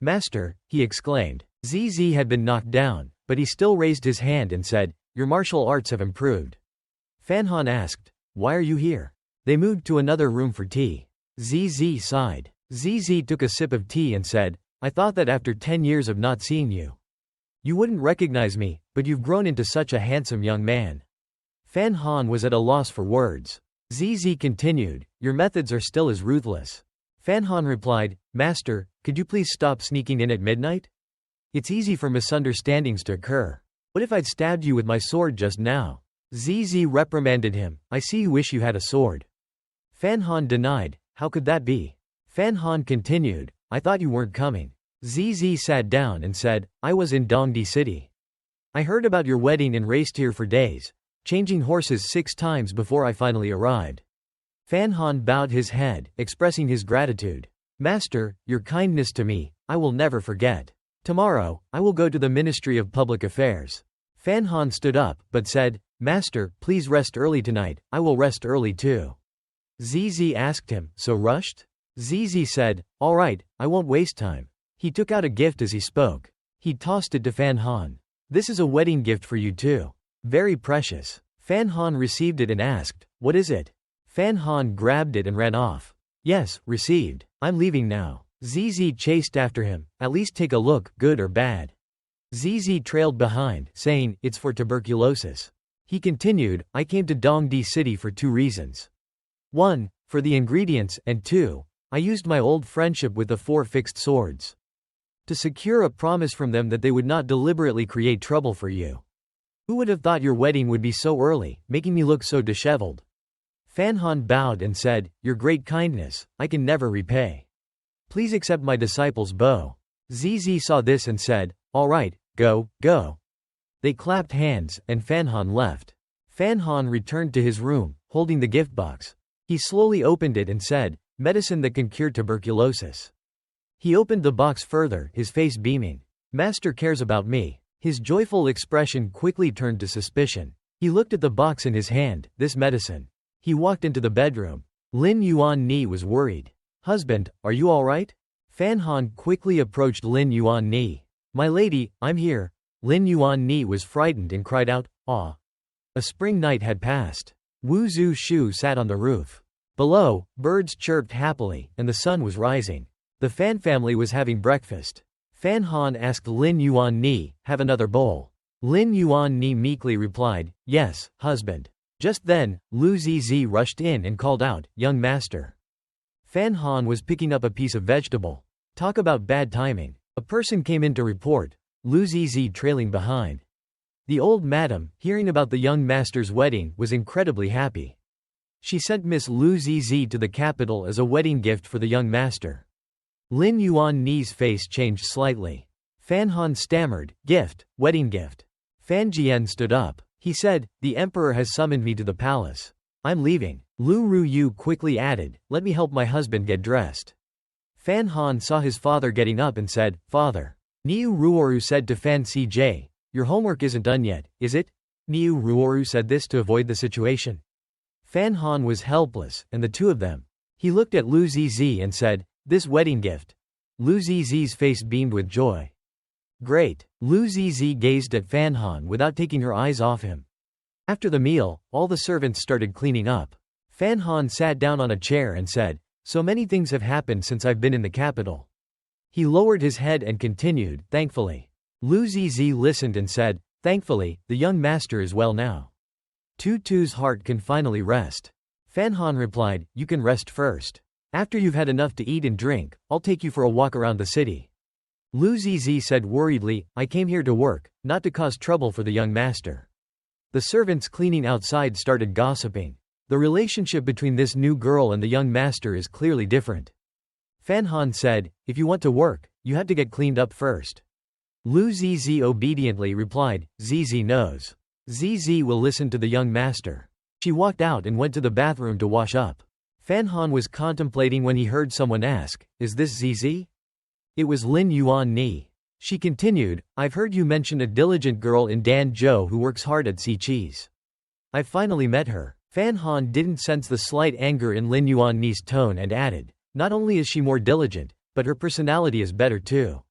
"Master," he exclaimed. ZZ had been knocked down, but he still raised his hand and said, "Your martial arts have improved." Fan Han asked, "Why are you here?" They moved to another room for tea. ZZ sighed. ZZ took a sip of tea and said, "I thought that after 10 years of not seeing you, you wouldn't recognize me, but you've grown into such a handsome young man." Fan Han was at a loss for words. ZZ continued, "Your methods are still as ruthless." Fan Han replied, "Master, could you please stop sneaking in at midnight? It's easy for misunderstandings to occur. What if I'd stabbed you with my sword just now?" ZZ reprimanded him, "I see you wish you had a sword." Fan Han denied, "How could that be?" Fan Han continued, "I thought you weren't coming." ZZ sat down and said, "I was in Dongdi City. I heard about your wedding and raced here for days, changing horses 6 times before I finally arrived." Fan Han bowed his head, expressing his gratitude. "Master, your kindness to me, I will never forget. Tomorrow, I will go to the Ministry of Public Affairs." Fan Han stood up, but said, "Master, please rest early tonight, I will rest early too." ZZ asked him, "So rushed?" Zizi said, "All right, I won't waste time." He took out a gift as he spoke. He tossed it to Fan Han. "This is a wedding gift for you too. Very precious." Fan Han received it and asked, "What is it?" Fan Han grabbed it and ran off. "Yes, received. I'm leaving now." Zizi chased after him. "At least take a look, good or bad." Zizi trailed behind, saying, "It's for tuberculosis." He continued, "I came to Dongdi City for 2 reasons. 1. For the ingredients, and 2. I used my old friendship with the 4 fixed swords to secure a promise from them that they would not deliberately create trouble for you. Who would have thought your wedding would be so early, making me look so disheveled?" Fan Han bowed and said, "Your great kindness, I can never repay. Please accept my disciple's bow." Zizi saw this and said, "All right, go, go." They clapped hands, and Fan Han left. Fan Han returned to his room, holding the gift box. He slowly opened it and said, "Medicine that can cure tuberculosis." He opened the box further, his face beaming. "Master cares about me." His joyful expression quickly turned to suspicion. He looked at the box in his hand, "This medicine." He walked into the bedroom. Lin Yuan Ni was worried. "Husband, are you all right?" Fan Han quickly approached Lin Yuan Ni. "My lady, I'm here." Lin Yuan Ni was frightened and cried out, "Ah!" A spring night had passed. Wu Zhu Shu sat on the roof. Below, birds chirped happily, and the sun was rising. The Fan family was having breakfast. Fan Han asked Lin Yuan Ni, "Have another bowl?" Lin Yuan Ni meekly replied, "Yes, husband." Just then, Lu Zizi rushed in and called out, "Young master." Fan Han was picking up a piece of vegetable. Talk about bad timing. A person came in to report, Lu Zizi trailing behind. The old madam, hearing about the young master's wedding, was incredibly happy. She sent Miss Lu Zizi to the capital as a wedding gift for the young master. Lin Yuan Ni's face changed slightly. Fan Han stammered, "Gift, wedding gift." Fan Jian stood up. He said, "The emperor has summoned me to the palace. I'm leaving." Lu Ruyu quickly added, "Let me help my husband get dressed." Fan Han saw his father getting up and said, "Father." Niu Ruoru said to Fan Cej, "Your homework isn't done yet, is it?" Niu Ruoru said this to avoid the situation. Fan Han was helpless, and the two of them. He looked at Lu Zizi and said, "This wedding gift." Lu Zizi's face beamed with joy. "Great." Lu Zizi gazed at Fan Han without taking her eyes off him. After the meal, all the servants started cleaning up. Fan Han sat down on a chair and said, "So many things have happened since I've been in the capital." He lowered his head and continued, "Thankfully." Lu Zizi listened and said, "Thankfully, the young master is well now. Tutu's heart can finally rest." Fan Han replied, "You can rest first. After you've had enough to eat and drink, I'll take you for a walk around the city." Lu Zizi said worriedly, "I came here to work, not to cause trouble for the young master." The servants cleaning outside started gossiping. The relationship between this new girl and the young master is clearly different. Fan Han said, "If you want to work, you have to get cleaned up first." Lu Zizi obediently replied, "Zizi knows. Zizi will listen to the young master." She walked out and went to the bathroom to wash up. Fan Han was contemplating when he heard someone ask, "Is this Zizi?" It was Lin Yuan Ni. She continued, "I've heard you mention a diligent girl in Danzhou who works hard at Si Cheese. I've finally met her." Fan Han didn't sense the slight anger in Lin Yuan Ni's tone and added, "Not only is she more diligent, but her personality is better too."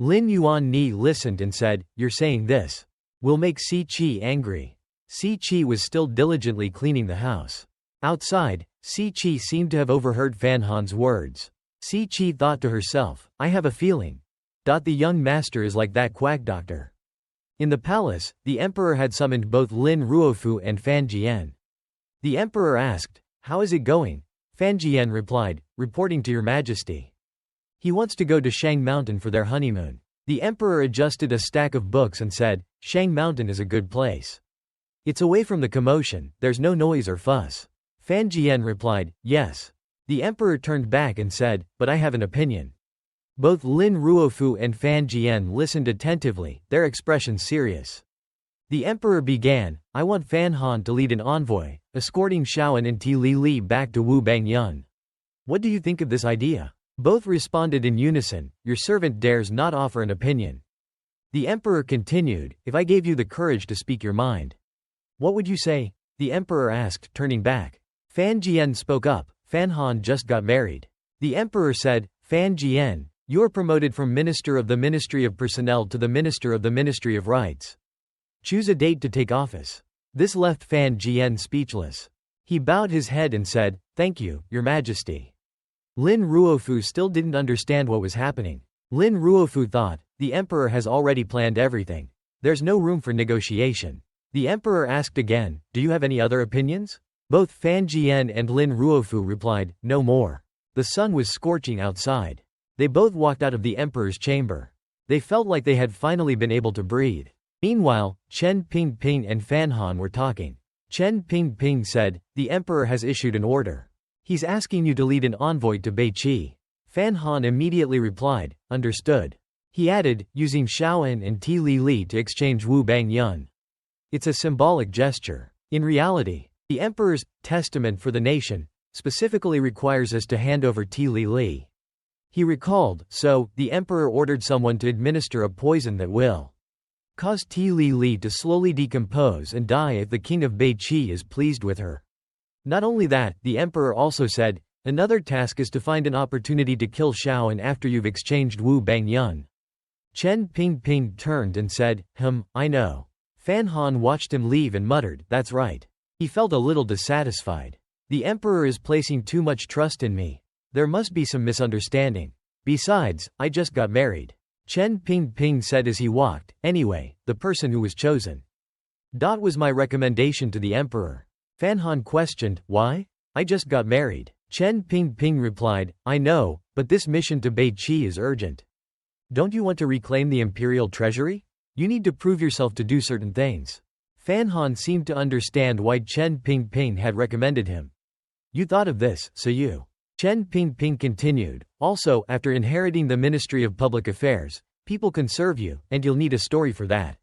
Lin Yuan Ni listened and said, "You're saying this will make Si Chi angry." Si Chi was still diligently cleaning the house. Outside, Si Chi seemed to have overheard Fan Han's words. Si Chi thought to herself, "I have a feeling. The young master is like that quack doctor." In the palace, the emperor had summoned both Lin Ruofu and Fan Jian. The emperor asked, "How is it going?" Fan Jian replied, "Reporting to your majesty. He wants to go to Shang Mountain for their honeymoon." The emperor adjusted a stack of books and said, "Shang Mountain is a good place. It's away from the commotion, there's no noise or fuss." Fan Jian replied, "Yes." The emperor turned back and said, "But I have an opinion." Both Lin Ruofu and Fan Jian listened attentively, their expressions serious. The emperor began, "I want Fan Han to lead an envoy, escorting Shaoan and Ti Li back to Wu Bangyun. What do you think of this idea?" Both responded in unison, "Your servant dares not offer an opinion." The emperor continued, "If I gave you the courage to speak your mind, what would you say?" The emperor asked, turning back. Fan Jian spoke up, "Fan Han just got married. The emperor said, Fan Jian, you are promoted from Minister of the Ministry of Personnel to the Minister of the Ministry of Rights. Choose a date to take office. This left Fan Jian speechless. He bowed his head and said, Thank you, Your Majesty. Lin Ruofu still didn't understand what was happening. Lin Ruofu thought, the emperor has already planned everything. There's no room for negotiation. The emperor asked again, Do you have any other opinions? Both Fan Jian and Lin Ruofu replied, No more. The sun was scorching outside. They both walked out of the emperor's chamber. They felt like they had finally been able to breathe. Meanwhile, Chen Pingping and Fan Han were talking. Chen Pingping said, The emperor has issued an order. He's asking you to lead an envoy to Beiqi. Fan Han immediately replied, Understood. He added, using Shaoan and Ti Li to exchange Wu Bang Yun. It's a symbolic gesture. In reality, the emperor's testament for the nation specifically requires us to hand over Ti Li. He recalled, so, the emperor ordered someone to administer a poison that will cause Ti Li to slowly decompose and die if the king of Beiqi is pleased with her. Not only that, the emperor also said, another task is to find an opportunity to kill Shaoan after you've exchanged Wu Bang Yun. Chen Pingping turned and said, I know. Fan Han watched him leave and muttered, That's right. He felt a little dissatisfied. The emperor is placing too much trust in me. There must be some misunderstanding. Besides, I just got married. Chen Pingping said as he walked, Anyway, the person who was chosen was my recommendation to the emperor. Fan Han questioned, Why? I just got married. Chen Pingping replied, I know, but this mission to Beiqi is urgent. Don't you want to reclaim the imperial treasury? You need to prove yourself to do certain things. Fan Han seemed to understand why Chen Pingping had recommended him. You thought of this, so you. Chen Pingping continued, Also, after inheriting the Ministry of Public Affairs, people can serve you, and you'll need a story for that.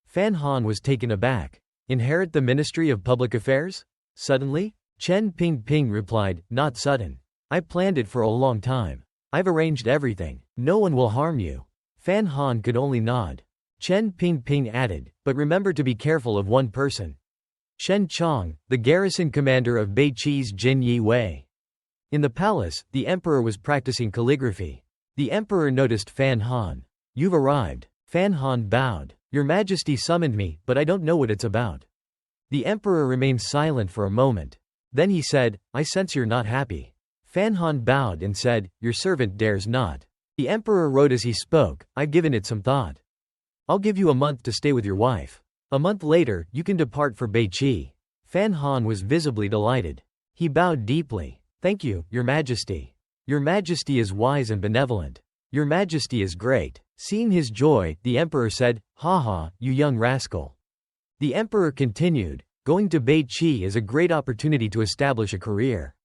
Fan Han was taken aback. Inherit the Ministry of Public Affairs? Suddenly? Chen Pingping replied, Not sudden. I planned it for a long time. I've arranged everything. No one will harm you. Fan Han could only nod. Chen Pingping added, But remember to be careful of one person. Shen Chong, the garrison commander of Beiqi's Jin Yi Wei. In the palace, the emperor was practicing calligraphy. The emperor noticed Fan Han. You've arrived. Fan Han bowed. Your Majesty summoned me, but I don't know what it's about. The emperor remained silent for a moment. Then he said, I sense you're not happy. Fan Han bowed and said, Your servant dares not. The emperor wrote as he spoke, I've given it some thought. I'll give you a month to stay with your wife. A month later, you can depart for Beiqi. Fan Han was visibly delighted. He bowed deeply. Thank you, Your Majesty. Your Majesty is wise and benevolent. Your Majesty is great. Seeing his joy, the emperor said, Ha ha, you young rascal. The emperor continued, Going to Beiqi is a great opportunity to establish a career.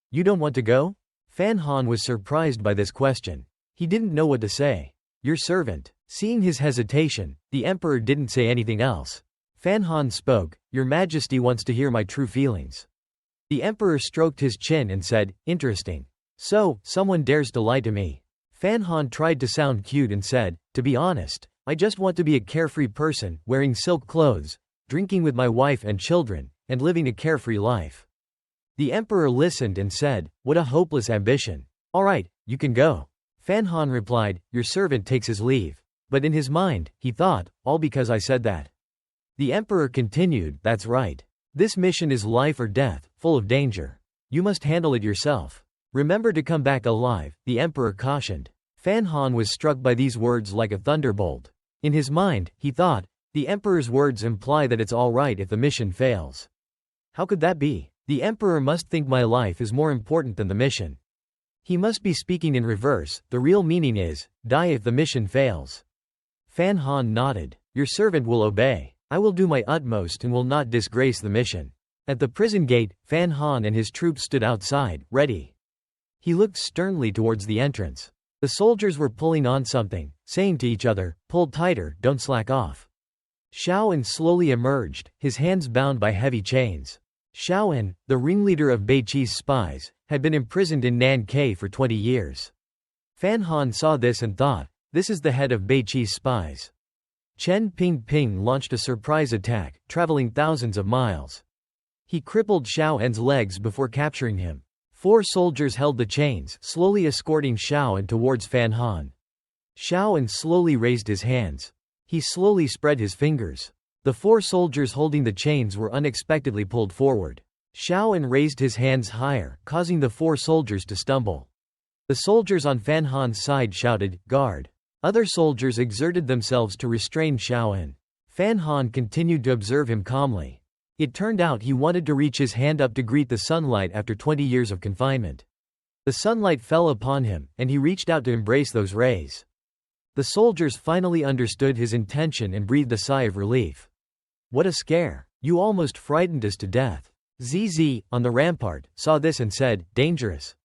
You don't want to go? Fan Han was surprised by this question. He didn't know what to say. Your servant. Seeing his hesitation, the emperor didn't say anything else. Fan Han spoke, Your Majesty wants to hear my true feelings. The emperor stroked his chin and said, Interesting. So, someone dares to lie to me. Fan Han tried to sound cute and said, To be honest, I just want to be a carefree person, wearing silk clothes, drinking with my wife and children, and living a carefree life. The emperor listened and said, What a hopeless ambition. All right, you can go. Fan Han replied, Your servant takes his leave. But in his mind, he thought, all because I said that. The emperor continued, That's right. This mission is life or death, full of danger. You must handle it yourself. Remember to come back alive, the emperor cautioned. Fan Han was struck by these words like a thunderbolt. In his mind, he thought, the emperor's words imply that it's all right if the mission fails. How could that be? The emperor must think my life is more important than the mission. He must be speaking in reverse. The real meaning is, die if the mission fails. Fan Han nodded. Your servant will obey. I will do my utmost and will not disgrace the mission. At the prison gate, Fan Han and his troops stood outside, ready. He looked sternly towards the entrance. The soldiers were pulling on something, saying to each other, Pull tighter, don't slack off. Shaoan slowly emerged, his hands bound by heavy chains. Shaoan, the ringleader of Beiqi's spies, had been imprisoned in Nankai for 20 years. Fan Han saw this and thought, This is the head of Beiqi's spies. Chen Pingping launched a surprise attack, traveling thousands of miles. He crippled Shaoan's legs before capturing him. 4 soldiers held the chains, slowly escorting Xiaoan towards Fan Han. Xiaoan slowly raised his hands. He slowly spread his fingers. The 4 soldiers holding the chains were unexpectedly pulled forward. Xiaoan raised his hands higher, causing the 4 soldiers to stumble. The soldiers on Fan Han's side shouted, "Guard!" Other soldiers exerted themselves to restrain Xiaoan. Fan Han continued to observe him calmly. It turned out he wanted to reach his hand up to greet the sunlight after 20 years of confinement. The sunlight fell upon him, and he reached out to embrace those rays. The soldiers finally understood his intention and breathed a sigh of relief. "What a scare! You almost frightened us to death." ZZ, on the rampart, saw this and said, "Dangerous.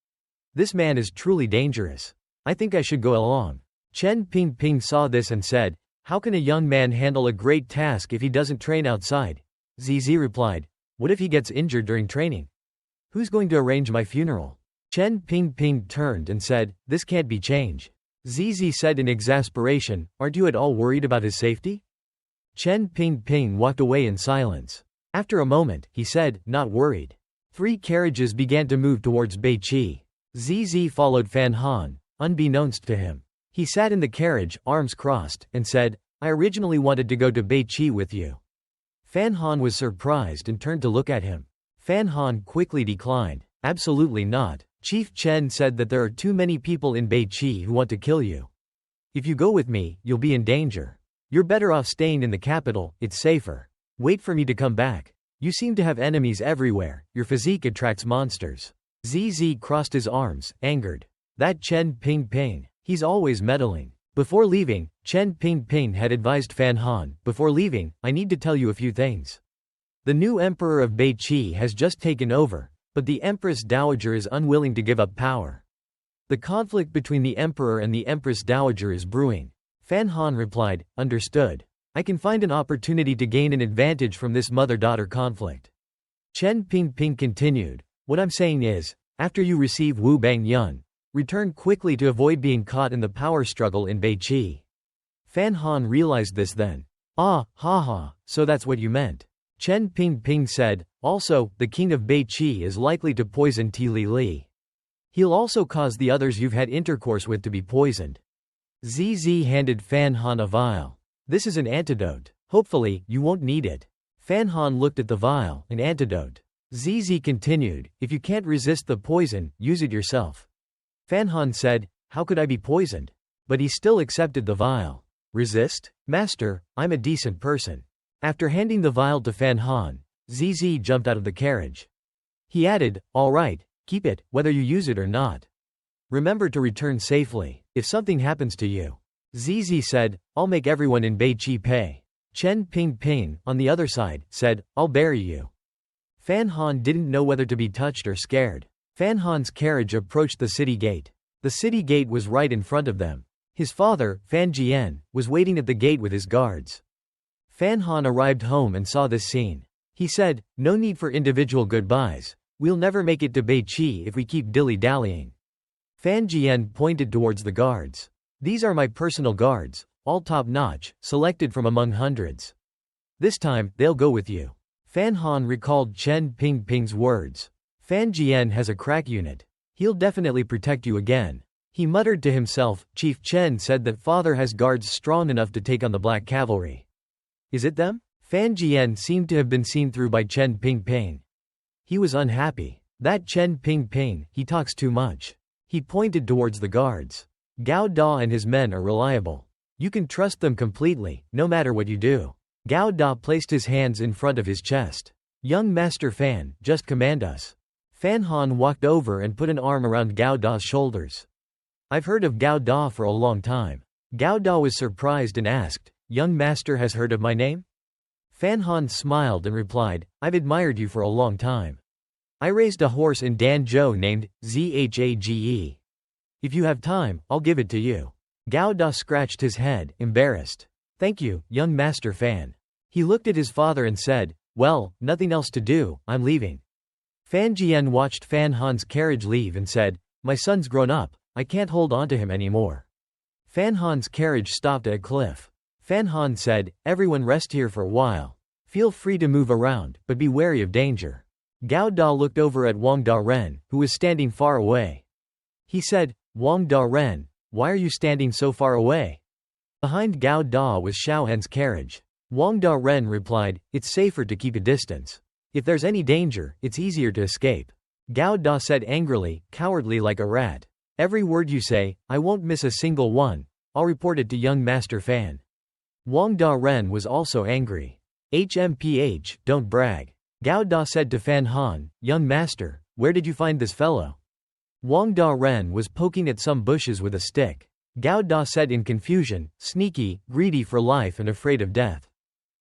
This man is truly dangerous. I think I should go along." Chen Pingping saw this and said, "How can a young man handle a great task if he doesn't train outside?" ZZ replied, "What if he gets injured during training? Who's going to arrange my funeral?" Chen Pingping turned and said, "This can't be changed." ZZ said in exasperation, "Aren't you at all worried about his safety?" Chen Pingping walked away in silence. After a moment, he said, "Not worried." 3 carriages began to move towards Beiqi. ZZ followed Fan Han, unbeknownst to him. He sat in the carriage, arms crossed, and said, "I originally wanted to go to Beiqi with you." Fan Han was surprised and turned to look at him. Fan Han quickly declined. "Absolutely not. Chief Chen said that there are too many people in Beiqi who want to kill you. If you go with me, you'll be in danger. You're better off staying in the capital, it's safer. Wait for me to come back. You seem to have enemies everywhere, your physique attracts monsters." ZZ crossed his arms, angered. That Chen Pingping. He's always meddling. Before leaving, Chen Pingping had advised Fan Han, "Before leaving, I need to tell you a few things. The new emperor of Beiqi has just taken over, but the Empress Dowager is unwilling to give up power. The conflict between the emperor and the Empress Dowager is brewing." Fan Han replied, "Understood. I can find an opportunity to gain an advantage from this mother-daughter conflict." Chen Pingping continued, "What I'm saying is, after you receive Wu Bangyun, return quickly to avoid being caught in the power struggle in Beiqi." Fan Han realized this then. "Ah, haha, so that's what you meant." Chen Pingping said, "Also, the king of Beiqi is likely to poison Li Li. He'll also cause the others you've had intercourse with to be poisoned." ZZ handed Fan Han a vial. "This is an antidote. Hopefully, you won't need it." Fan Han looked at the vial, an antidote. ZZ continued, "If you can't resist the poison, use it yourself." Fan Han said, "How could I be poisoned?" But he still accepted the vial. "Resist? Master, I'm a decent person." After handing the vial to Fan Han, ZZ jumped out of the carriage. He added, "All right, keep it, whether you use it or not. Remember to return safely, if something happens to you." ZZ said, "I'll make everyone in Beiqi pay." Chen Pingping, on the other side, said, "I'll bury you." Fan Han didn't know whether to be touched or scared. Fan Han's carriage approached the city gate. The city gate was right in front of them. His father, Fan Jian, was waiting at the gate with his guards. Fan Han arrived home and saw this scene. He said, "No need for individual goodbyes. We'll never make it to Beiqi if we keep dilly-dallying." Fan Jian pointed towards the guards. "These are my personal guards, all top-notch, selected from among hundreds. This time, they'll go with you." Fan Han recalled Chen Pingping's words. "Fan Jian has a crack unit. He'll definitely protect you again." He muttered to himself, "Chief Chen said that father has guards strong enough to take on the Black Cavalry. Is it them?" Fan Jian seemed to have been seen through by Chen Pingping. He was unhappy. "That Chen Pingping, he talks too much." He pointed towards the guards. "Gao Da and his men are reliable. You can trust them completely, no matter what you do." Gao Da placed his hands in front of his chest. "Young Master Fan, just command us." Fan Han walked over and put an arm around Gao Da's shoulders. "I've heard of Gao Da for a long time." Gao Da was surprised and asked, "Young Master has heard of my name?" Fan Han smiled and replied, "I've admired you for a long time. I raised a horse in Danzhou named Zhage. If you have time, I'll give it to you." Gao Da scratched his head, embarrassed. "Thank you, young Master Fan." He looked at his father and said, "Well, nothing else to do, I'm leaving." Fan Jian watched Fan Han's carriage leave and said, "My son's grown up, I can't hold on to him anymore." Fan Han's carriage stopped at a cliff. Fan Han said, "Everyone rest here for a while. Feel free to move around, but be wary of danger." Gao Da looked over at Wang Da-ren, who was standing far away. He said, Wang Da-ren, why are you standing so far away? Behind Gao Da was Xiaohen's carriage. Wang Da-ren replied, it's safer to keep a distance. If there's any danger, it's easier to escape. Gao Da said angrily, cowardly like a rat. Every word you say, I won't miss a single one. I'll report it to young Master Fan. Wang Da-ren was also angry. HMPH, don't brag. Gao Da said to Fan Han, young master, where did you find this fellow? Wang Da-ren was poking at some bushes with a stick. Gao Da said in confusion, sneaky, greedy for life and afraid of death.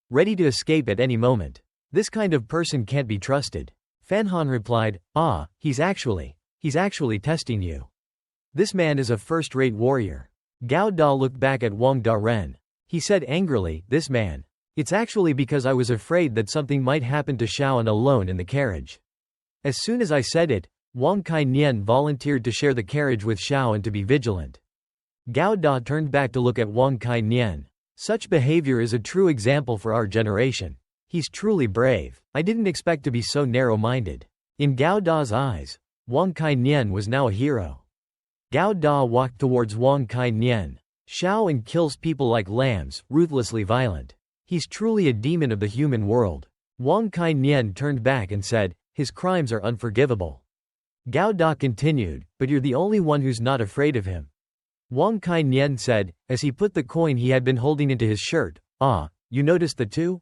Ready to escape at any moment. This kind of person can't be trusted. Fan Han replied, he's actually testing you. This man is a first-rate warrior. Gao Da looked back at Wang Da-ren. He said angrily, this man. It's actually because I was afraid that something might happen to Xiaoan alone in the carriage. As soon as I said it, Wang Kai-nian volunteered to share the carriage with Xiaoan to be vigilant. Gao Da turned back to look at Wang Kai-nian. Such behavior is a true example for our generation. He's truly brave. I didn't expect to be so narrow-minded. In Gao Da's eyes, Wang Kai-nian was now a hero. Gao Da walked towards Wang Kai-nian. Xiaoan kills people like lambs, ruthlessly violent. He's truly a demon of the human world. Wang Kai-nian turned back and said, his crimes are unforgivable. Gao Da continued, but you're the only one who's not afraid of him. Wang Kai-nian said, as he put the coin he had been holding into his shirt, you noticed the two?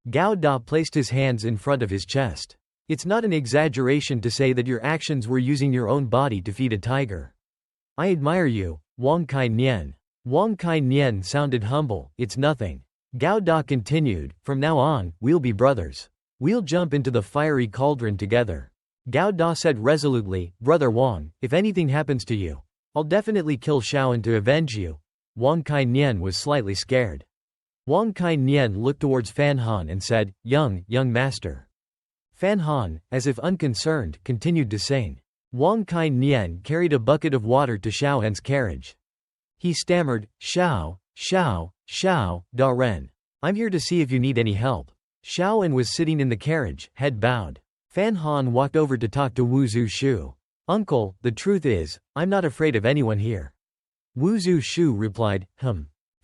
Gao Da placed his hands in front of his chest. It's not an exaggeration to say that your actions were using your own body to feed a tiger. I admire you, Wang Kai-nian. Wang Kai-nian sounded humble, it's nothing. Gao Da continued, from now on, we'll be brothers. We'll jump into the fiery cauldron together. Gao Da said resolutely, Brother Wang, if anything happens to you, I'll definitely kill Xiaoan to avenge you. Wang Kai-nian was slightly scared. Wang Kai-nian looked towards Fan Han and said, young master. Fan Han, as if unconcerned, continued to sing. Wang Kai-nian carried a bucket of water to Xiaohan's carriage. He stammered, Xiao Da-ren. I'm here to see if you need any help. Xiaoan was sitting in the carriage, head bowed. Fan Han walked over to talk to Wu Zhu. Uncle, the truth is, I'm not afraid of anyone here. Wu Zhu replied,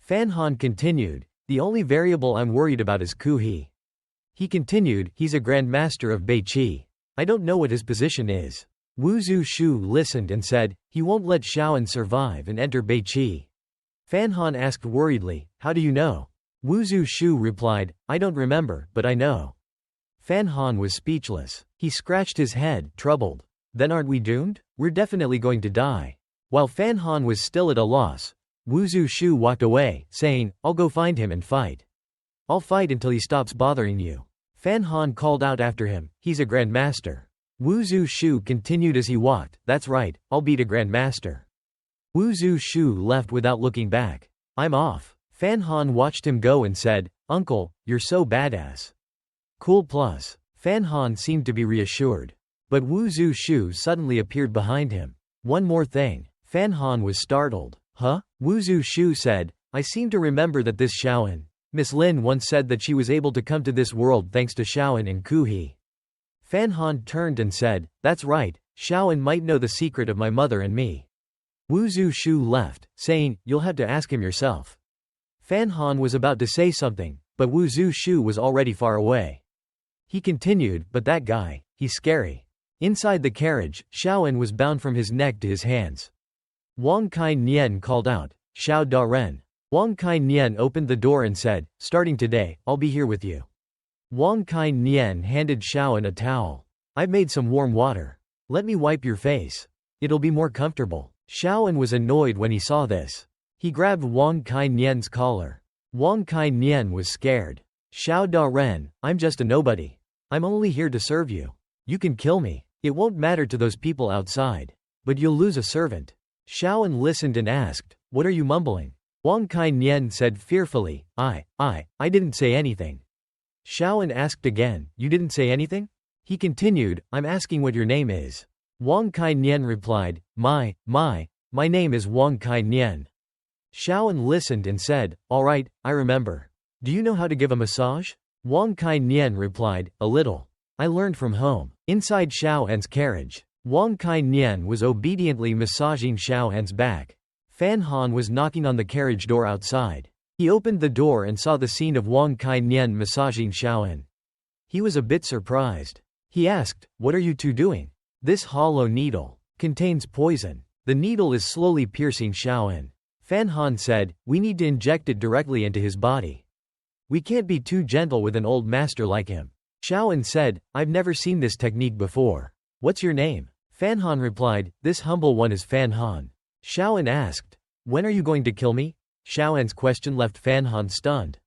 Fan Han continued, the only variable I'm worried about is Ku He. He continued, he's a Grand Master of Beiqi. I don't know what his position is. Wu Zhu listened and said, he won't let Xiaoan survive and enter Beiqi. Fan Han asked worriedly, how do you know? Wu Zhu replied, I don't remember, but I know. Fan Han was speechless. He scratched his head, troubled. Then aren't we doomed? We're definitely going to die. While Fan Han was still at a loss, Wu Zhu walked away, saying, I'll go find him and fight. I'll fight until he stops bothering you. Fan Han called out after him, he's a Grand Master. Wu Zhu continued as he walked, that's right, I'll beat a Grand Master. Wu Zhu left without looking back. I'm off. Fan Han watched him go and said, Uncle, you're so badass. Cool plus. Fan Han seemed to be reassured. But Wu Zhu suddenly appeared behind him. One more thing. Fan Han was startled. Huh? Wu Zhu said, I seem to remember that this Xiaoan, Miss Lin once said that she was able to come to this world thanks to Xiaoan and Ku He. Fan Han turned and said, that's right, Xiaoan might know the secret of my mother and me. Wu Zhu left, saying, you'll have to ask him yourself. Fan Han was about to say something, but Wu Zhu was already far away. He continued, but that guy, he's scary. Inside the carriage, Xiaoan was bound from his neck to his hands. Wang Kai-nian called out, Xiao Da-ren. Wang Kai-nian opened the door and said, starting today, I'll be here with you. Wang Kai-nian handed Xiaoan a towel. I've made some warm water. Let me wipe your face. It'll be more comfortable. Xiaoan was annoyed when he saw this. He grabbed Wang Kai-nian's collar. Wang Kai-nian was scared. Xiao Da-ren, I'm just a nobody. I'm only here to serve you. You can kill me. It won't matter to those people outside. But you'll lose a servant. Xiaoan listened and asked, what are you mumbling? Wang Kai-nian said fearfully, I didn't say anything. Xiaoan asked again, you didn't say anything? He continued, I'm asking what your name is. Wang Kai-nian replied, my name is Wang Kai-nian. Xiaoan listened and said, all right, I remember. Do you know how to give a massage? Wang Kai-nian replied, a little. I learned from home. Inside Xiao An's carriage, Wang Kai Nian was obediently massaging Xiao An's back. Fan Han was knocking on the carriage door outside. He opened the door and saw the scene of Wang Kai Nian massaging Xiao An. He was a bit surprised. He asked, "What are you two doing? This hollow needle contains poison." The needle is slowly piercing Xiao An. Fan Han said, "We need to inject it directly into his body. We can't be too gentle with an old master like him." Xiao An said, "I've never seen this technique before. What's your name?" Fan Han replied, "This humble one is Fan Han." Xiao An asked, "When are you going to kill me?" Xiao An's question left Fan Han stunned.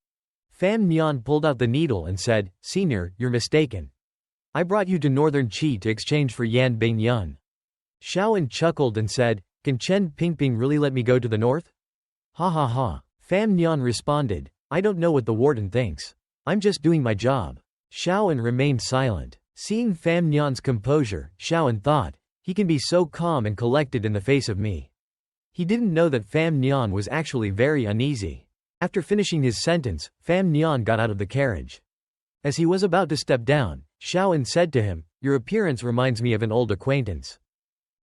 Fan Nian pulled out the needle and said, "Senior, you're mistaken. I brought you to Northern Qi to exchange for Yan Bing Yun." Xiao An chuckled and said, "Can Chen Pingping really let me go to the north?" "Ha ha ha." Fan Nian responded, "I don't know what the warden thinks. I'm just doing my job." Xiao An remained silent. Seeing Fan Nian's composure, Xiao An thought, he can be so calm and collected in the face of me. He didn't know that Pham Nhan was actually very uneasy. After finishing his sentence, Pham Nhan got out of the carriage. As he was about to step down, Xiao An said to him, "Your appearance reminds me of an old acquaintance."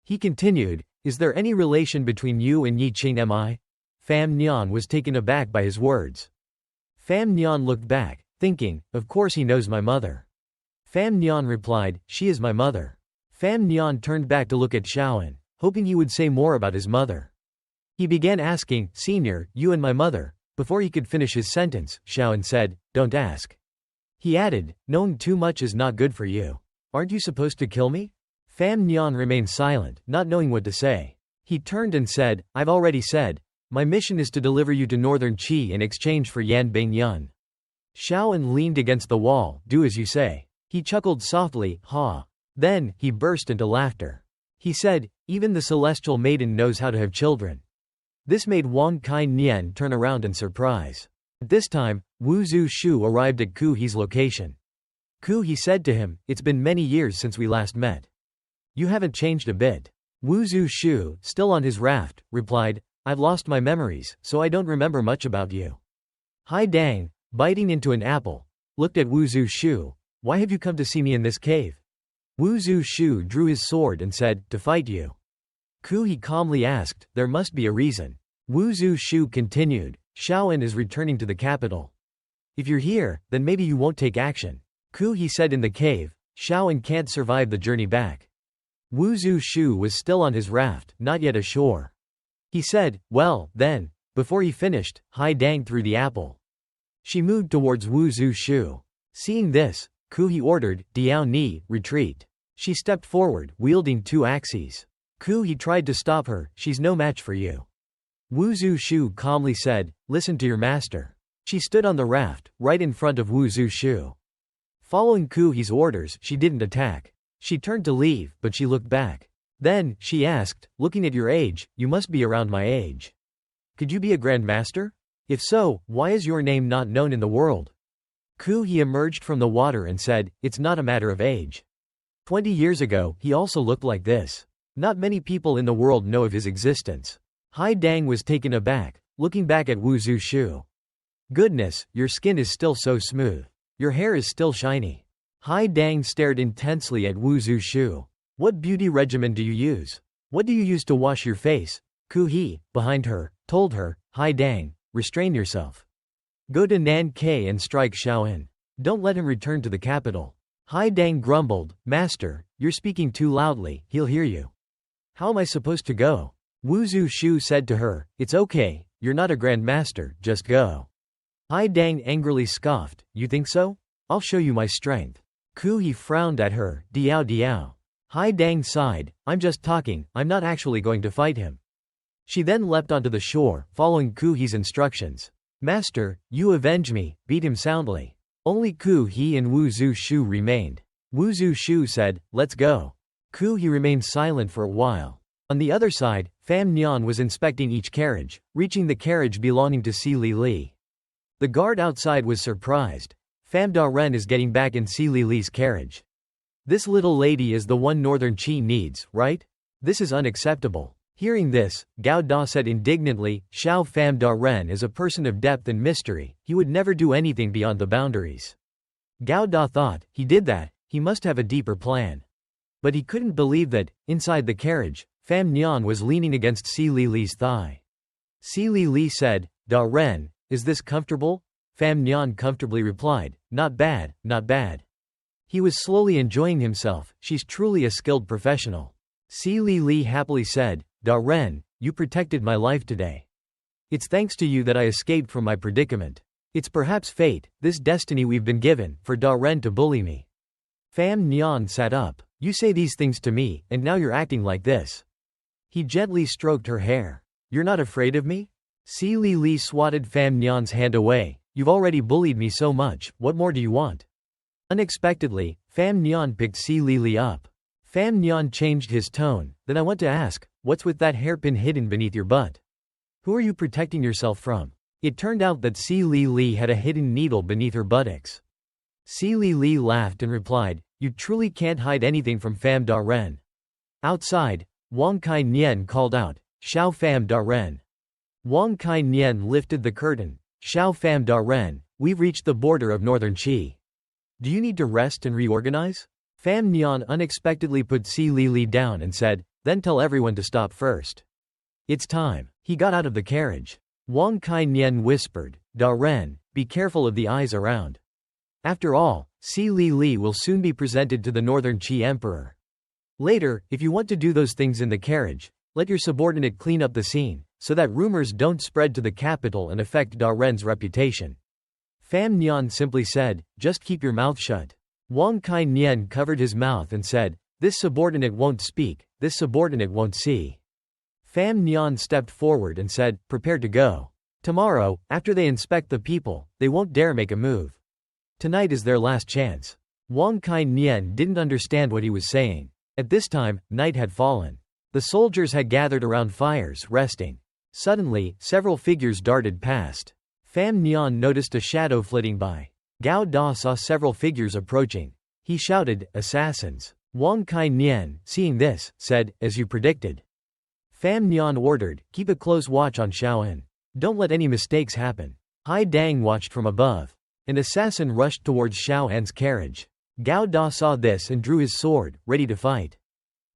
He continued, "Is there any relation between you and Yi Qing Mi?" Pham Nhan was taken aback by his words. Pham Nhan looked back, thinking, "Of course he knows my mother." Pham Nhan replied, "She is my mother." Pham Nhan turned back to look at Xiao An, hoping he would say more about his mother. He began asking, "Senior, you and my mother." Before he could finish his sentence, Xiao An said, "Don't ask." He added, "Knowing too much is not good for you. Aren't you supposed to kill me?" Pham Nhan remained silent, not knowing what to say. He turned and said, "I've already said. My mission is to deliver you to Northern Qi in exchange for Yan Bing Yun." Xiao An leaned against the wall. "Do as you say." He chuckled softly, "Ha." Then, he burst into laughter. He said, "Even the celestial maiden knows how to have children." This made Wang Kai Nian turn around in surprise. At this time, Wu Zhu Shu arrived at Ku He's location. Ku He said to him, "It's been many years since we last met. You haven't changed a bit." Wu Zhu Shu, still on his raft, replied, "I've lost my memories, so I don't remember much about you." Hai Dang, biting into an apple, looked at Wu Zhu Shu. "Why have you come to see me in this cave?" Wu Zhu Shu drew his sword and said, "To fight you." Ku He calmly asked, "There must be a reason." Wu Zhu Shu continued, "Xiao An is returning to the capital. If you're here, then maybe you won't take action." Ku He said in the cave, "Xiao An can't survive the journey back." Wu Zhu Shu was still on his raft, not yet ashore. He said, "Well, then." Before he finished, Hai Dang threw the apple. She moved towards Wu Zhu Shu. Seeing this, Ku He ordered, "Diao Ni, retreat." She stepped forward, wielding two axes. Ku He tried to stop her, "She's no match for you." Wu Zhu Shu calmly said, "Listen to your master." She stood on the raft, right in front of Wu Zhu Shu. Following Ku He's orders, she didn't attack. She turned to leave, but she looked back. Then, she asked, "Looking at your age, you must be around my age. Could you be a Grand Master? If so, why is your name not known in the world?" Ku He emerged from the water and said, "It's not a matter of age. 20 years ago, he also looked like this. Not many people in the world know of his existence." Hai Dang was taken aback, looking back at Wu Zhu Shu. "Goodness, your skin is still so smooth. Your hair is still shiny." Hai Dang stared intensely at Wu Zhu Shu. "What beauty regimen do you use? What do you use to wash your face?" Ku He, behind her, told her, "Hai Dang, restrain yourself. Go to Nan Ke and strike Xiao An. Don't let him return to the capital." Hai Dang grumbled, "Master, you're speaking too loudly, he'll hear you." "How am I supposed to go?" Wu Zhu Shu said to her, "It's okay, you're not a Grand Master, just go." Hai Dang angrily scoffed, "You think so? I'll show you my strength." Ku He frowned at her, "Diao Diao." Hai Dang sighed, "I'm just talking, I'm not actually going to fight him." She then leapt onto the shore, following Ku He's instructions. "Master, you avenge me," beat him soundly. Only Ku He and Wu Zhu Shu remained. Wu Zhu Shu said, "Let's go." Ku He remained silent for a while. On the other side, Pham Nhan was inspecting each carriage, reaching the carriage belonging to Si Li Li. The guard outside was surprised. "Pham Da Ren is getting back in Si Li Li's carriage. This little lady is the one Northern Qi needs, right? This is unacceptable." Hearing this, Gao Da said indignantly, "Xiao Pham Da Ren is a person of depth and mystery, he would never do anything beyond the boundaries." Gao Da thought, he did that, He must have a deeper plan. But he couldn't believe that, inside the carriage, Pham Nhan was leaning against Si Li's thigh. Si Li said, "Da Ren, is this comfortable?" Pham Nhan comfortably replied, "Not bad, not bad." He was slowly enjoying himself. "She's truly a skilled professional." Si Li happily said, "Da Ren, you protected my life today. It's thanks to you that I escaped from my predicament. It's perhaps fate, this destiny we've been given, for Da Ren to bully me." Pham Nhan sat up. "You say these things to me, and now you're acting like this." He gently stroked her hair. "You're not afraid of me?" Si Li swatted Pham Nhan's hand away. "You've already bullied me so much, what more do you want?" Unexpectedly, Pham Nhan picked Si Li up. Pham Nhan changed his tone. "Then I want to ask, what's with that hairpin hidden beneath your butt? Who are you protecting yourself from?" It turned out that Si Li had a hidden needle beneath her buttocks. Si Li laughed and replied, "You truly can't hide anything from Pham Da Ren." Outside, Wang Kai Nian called out, "Xiao Pham Da Ren." Wang Kai Nian lifted the curtain. "Xiao Pham Da Ren, we've reached the border of northern Qi. Do you need to rest and reorganize?" Pham Nhan unexpectedly put Si Li down and said, "Then tell everyone to stop first. It's time." He got out of the carriage. Wang Kai Nian whispered, "Da Ren, be careful of the eyes around. After all, Si Li will soon be presented to the Northern Qi Emperor. Later, if you want to do those things in the carriage, let your subordinate clean up the scene, so that rumors don't spread to the capital and affect Da Ren's reputation." Pham Nhan simply said, "Just keep your mouth shut." Wang Kai Nian covered his mouth and said, "This subordinate won't speak, this subordinate won't see." Pham Nhan stepped forward and said, "Prepare to go. Tomorrow, after they inspect the people, they won't dare make a move. Tonight is their last chance." Wang Kai Nian didn't understand what he was saying. At this time, night had fallen. The soldiers had gathered around fires, resting. Suddenly, several figures darted past. Pham Nhan noticed a shadow flitting by. Gao Da saw several figures approaching. He shouted, "Assassins!" Wang Kai Nian, seeing this, said, "As you predicted." Pham Nhan ordered, "Keep a close watch on Xiaoan. Don't let any mistakes happen." Hai Dang watched from above. An assassin rushed towards Xiaoan's carriage. Gao Da saw this and drew his sword, ready to fight.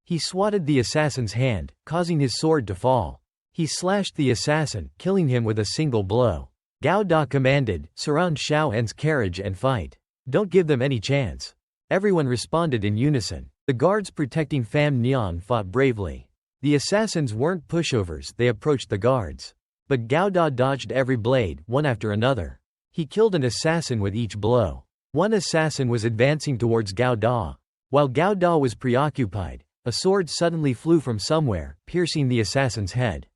He swatted the assassin's hand, causing his sword to fall. He slashed the assassin, killing him with a single blow. Gao Da commanded, "Surround Xiaoan's carriage and fight. Don't give them any chance." Everyone responded in unison. The guards protecting Pham Nhan fought bravely. The assassins weren't pushovers, they approached the guards. But Gao Da dodged every blade, one after another. He killed an assassin with each blow. One assassin was advancing towards Gao Da. While Gao Da was preoccupied, a sword suddenly flew from somewhere, piercing the assassin's head.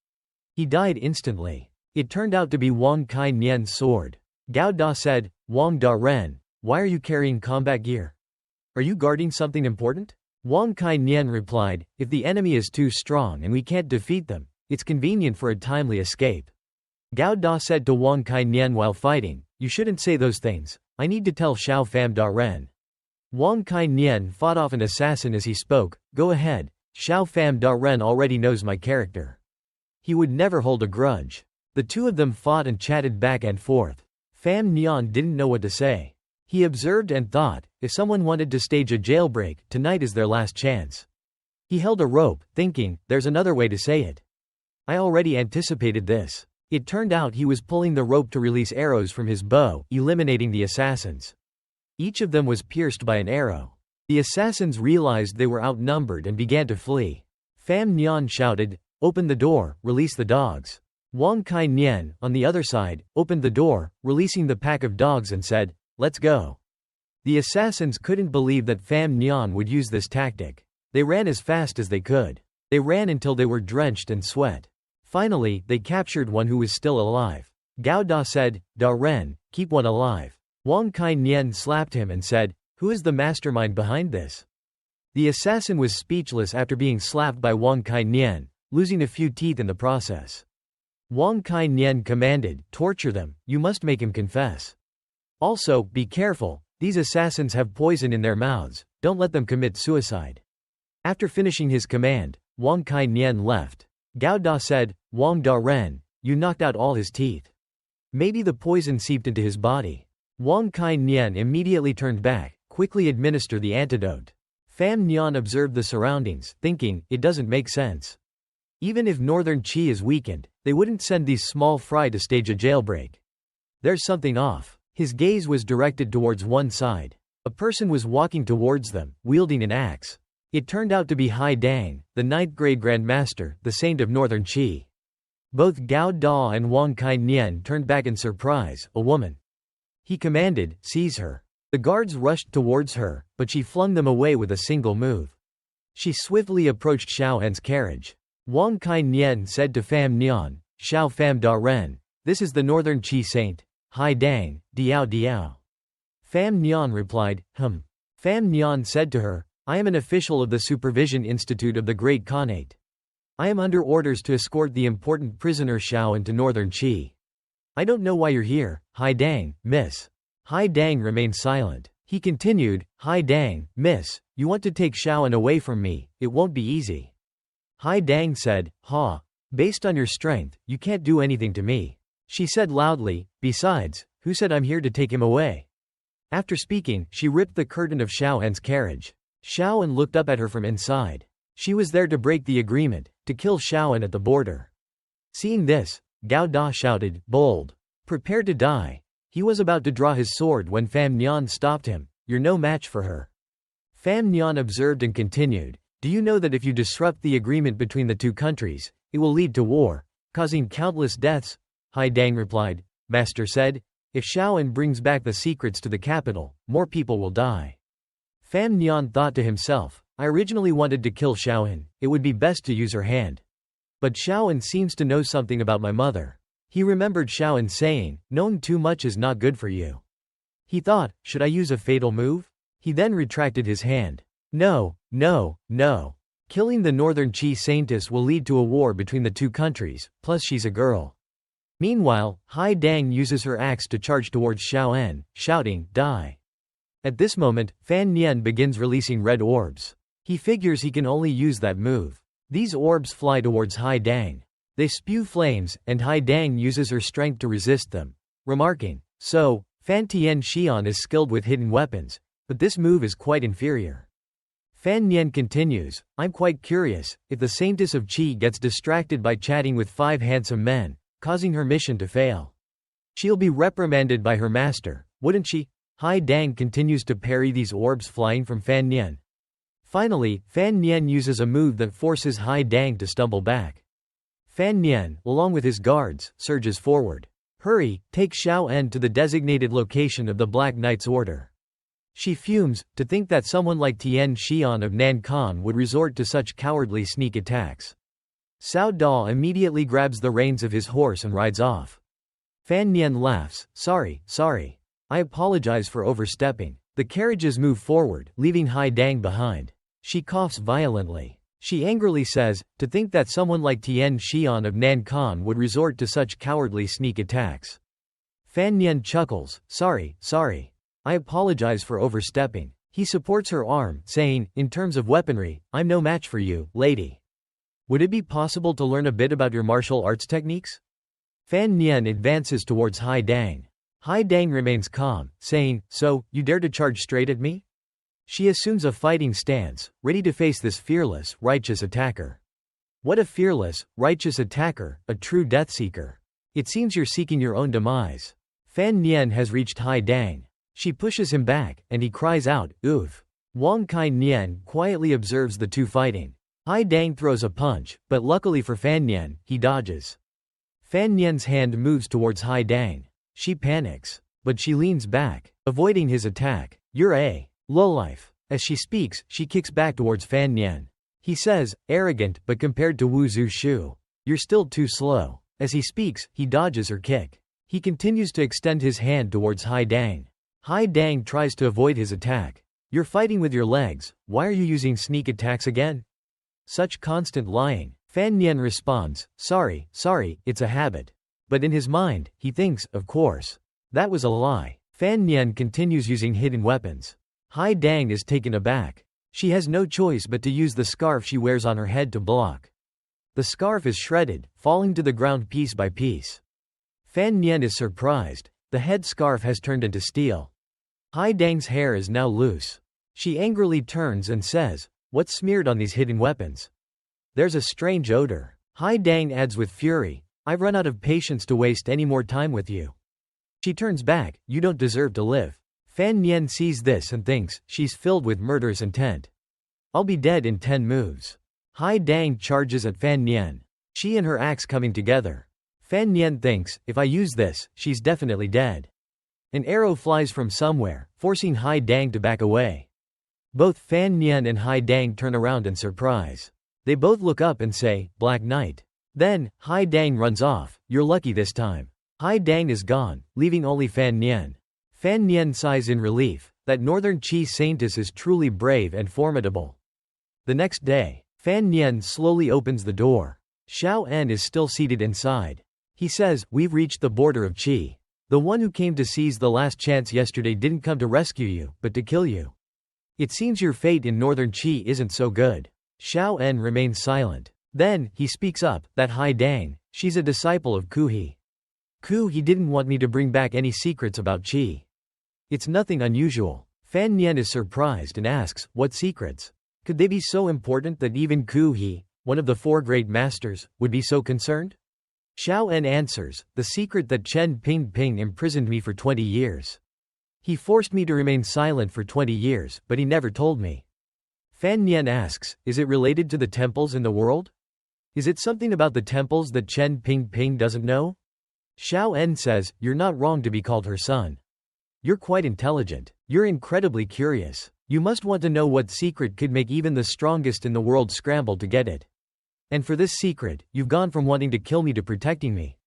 He died instantly. It turned out to be Wang Kai Nian's sword. Gao Da said, "Wang Da Ren, why are you carrying combat gear? Are you guarding something important?" Wang Kai Nian replied, "If the enemy is too strong and we can't defeat them, it's convenient for a timely escape." Gao Da said to Wang Kai Nian while fighting, "You shouldn't say those things. I need to tell Xiao Pham Da Ren." Wang Kai Nian fought off an assassin as he spoke, "Go ahead, Xiao Pham Da Ren already knows my character. He would never hold a grudge." The two of them fought and chatted back and forth. Pham Nhan didn't know what to say. He observed and thought, if someone wanted to stage a jailbreak, tonight is their last chance. He held a rope, thinking, there's another way to say it. I already anticipated this. It turned out he was pulling the rope to release arrows from his bow, eliminating the assassins. Each of them was pierced by an arrow. The assassins realized they were outnumbered and began to flee. Pham Nhan shouted, "Open the door, release the dogs." Wang Kai Nian, on the other side, opened the door, releasing the pack of dogs and said, "Let's go." The assassins couldn't believe that Pham Nhan would use this tactic. They ran as fast as they could. They ran until they were drenched in sweat. Finally, they captured one who was still alive. Gao Da said, "Da Ren, keep one alive." Wang Kai Nian slapped him and said, "Who is the mastermind behind this?" The assassin was speechless after being slapped by Wang Kai Nian, losing a few teeth in the process. Wang Kai Nian commanded, "Torture them, you must make him confess. Also, be careful, these assassins have poison in their mouths, don't let them commit suicide." After finishing his command, Wang Kai Nian left. Gao Da said, "Wang Da Ren, you knocked out all his teeth. Maybe the poison seeped into his body." Wang Kai Nian immediately turned back, quickly administer the antidote. Pham Nhan observed the surroundings, thinking, it doesn't make sense. Even if Northern Qi is weakened, they wouldn't send these small fry to stage a jailbreak. There's something off. His gaze was directed towards one side. A person was walking towards them, wielding an axe. It turned out to be Hai Dang, the 9th-grade Grandmaster, the saint of Northern Qi. Both Gao Da and Wang Kai Nian turned back in surprise. A woman. He commanded, seize her. The guards rushed towards her, but she flung them away with a single move. She swiftly approached Xiao En's carriage. Wang Kai Nian said to Pham Nhan, Xiao Pham Da Ren, this is the Northern Qi saint, Hai Dang, Diao Diao. Pham Nhan replied, Pham Nhan said to her, I am an official of the Supervision Institute of the Great Khanate. I am under orders to escort the important prisoner Xiao into Northern Qi. I don't know why you're here, Hai Dang, miss. Hai Dang remained silent. He continued, Hai Dang, miss, you want to take Xiao En away from me, it won't be easy. Hai Dang said, based on your strength, you can't do anything to me. She said loudly, besides, who said I'm here to take him away? After speaking, she ripped the curtain of Xiao En's carriage. Xiao En looked up at her from inside. She was there to break the agreement, to kill Xiao En at the border. Seeing this, Gao Da shouted, bold. Prepare to die. He was about to draw his sword when Pham Nhan stopped him. You're no match for her. Pham Nhan observed and continued, do you know that if you disrupt the agreement between the two countries, it will lead to war, causing countless deaths? Hai Dang replied, Master said, if Xiao En brings back the secrets to the capital, more people will die. Pham Nhan thought to himself, I originally wanted to kill Xiao En, it would be best to use her hand. But Xiao En seems to know something about my mother. He remembered Xiao En saying, knowing too much is not good for you. He thought, should I use a fatal move? He then retracted his hand. No. Killing the Northern Qi saintess will lead to a war between the two countries, plus she's a girl. Meanwhile, Hai Dang uses her axe to charge towards Xiao En, shouting, die. At this moment, Pham Nhan begins releasing red orbs. He figures he can only use that move. These orbs fly towards Hai Dang. They spew flames, and Hai Dang uses her strength to resist them, remarking, so, Fan Tian Xian is skilled with hidden weapons, but this move is quite inferior. Pham Nhan continues, I'm quite curious, if the Saintess of Qi gets distracted by chatting with 5 handsome men, causing her mission to fail. She'll be reprimanded by her master, wouldn't she? Hai Dang continues to parry these orbs flying from Pham Nhan. Finally, Pham Nhan uses a move that forces Hai Dang to stumble back. Pham Nhan, along with his guards, surges forward. Hurry, take Xiao En to the designated location of the Black Knight's order. She fumes, to think that someone like Tian Xian of Nankan would resort to such cowardly sneak attacks. Cao Da immediately grabs the reins of his horse and rides off. Pham Nhan laughs, sorry. I apologize for overstepping. The carriages move forward, leaving Hai Dang behind. She coughs violently. She angrily says, to think that someone like Tian Xian of Nankan would resort to such cowardly sneak attacks. Pham Nhan chuckles, sorry. I apologize for overstepping. He supports her arm, saying, in terms of weaponry, I'm no match for you, lady. Would it be possible to learn a bit about your martial arts techniques? Pham Nhan advances towards Hai Dang. Hai Dang remains calm, saying, so, you dare to charge straight at me? She assumes a fighting stance, ready to face this fearless, righteous attacker. What a fearless, righteous attacker, a true deathseeker. It seems you're seeking your own demise. Pham Nhan has reached Hai Dang. She pushes him back, and he cries out, oof. Wang Kai Nian quietly observes the two fighting. Hai Dang throws a punch, but luckily for Pham Nhan, he dodges. Pham Nhan's hand moves towards Hai Dang. She panics, but she leans back, avoiding his attack. You're a lowlife. As she speaks, she kicks back towards Pham Nhan. He says, arrogant, but compared to Wu Zhu, you're still too slow. As he speaks, he dodges her kick. He continues to extend his hand towards Hai Dang. Hai Dang tries to avoid his attack. You're fighting with your legs, why are you using sneak attacks again? Such constant lying. Pham Nhan responds, sorry, it's a habit. But in his mind, he thinks, of course. That was a lie. Pham Nhan continues using hidden weapons. Hai Dang is taken aback. She has no choice but to use the scarf she wears on her head to block. The scarf is shredded, falling to the ground piece by piece. Pham Nhan is surprised. The head scarf has turned into steel. Hai Dang's hair is now loose. She angrily turns and says, "What's smeared on these hidden weapons?" "There's a strange odor." Hai Dang adds with fury, "I've run out of patience to waste any more time with you." She turns back, "You don't deserve to live." Fan Nian sees this and thinks, she's filled with murderous intent. "I'll be dead in 10 moves. Hai Dang charges at Fan Nian. She and her axe coming together. Fan Nian thinks, if I use this, she's definitely dead. An arrow flies from somewhere, forcing Hai Dang to back away. Both Fan Nian and Hai Dang turn around in surprise. They both look up and say, "Black Knight." Then, Hai Dang runs off. "You're lucky this time." Hai Dang is gone, leaving only Fan Nian. Fan Nian sighs in relief. That northern Qi saintess is truly brave and formidable. The next day, Fan Nian slowly opens the door. Xiao En is still seated inside. He says, "We've reached the border of Qi. The one who came to seize the last chance yesterday didn't come to rescue you, but to kill you. It seems your fate in northern Qi isn't so good." Xiao En remains silent. Then, he speaks up, "That Hai Dang, she's a disciple of Ku He. Ku He didn't want me to bring back any secrets about Qi. It's nothing unusual." Fan Nian is surprised and asks, "What secrets? Could they be so important that even Ku He, one of the 4 great masters, would be so concerned?" Xiao En answers, "The secret that Chen Ping imprisoned me for 20 years. He forced me to remain silent for 20 years, but he never told me." Fan Nian asks, "Is it related to the temples in the world? Is it something about the temples that Chen Ping doesn't know?" Xiao En says, "You're not wrong to be called her son. You're quite intelligent. You're incredibly curious. You must want to know what secret could make even the strongest in the world scramble to get it. And for this secret, you've gone from wanting to kill me to protecting me.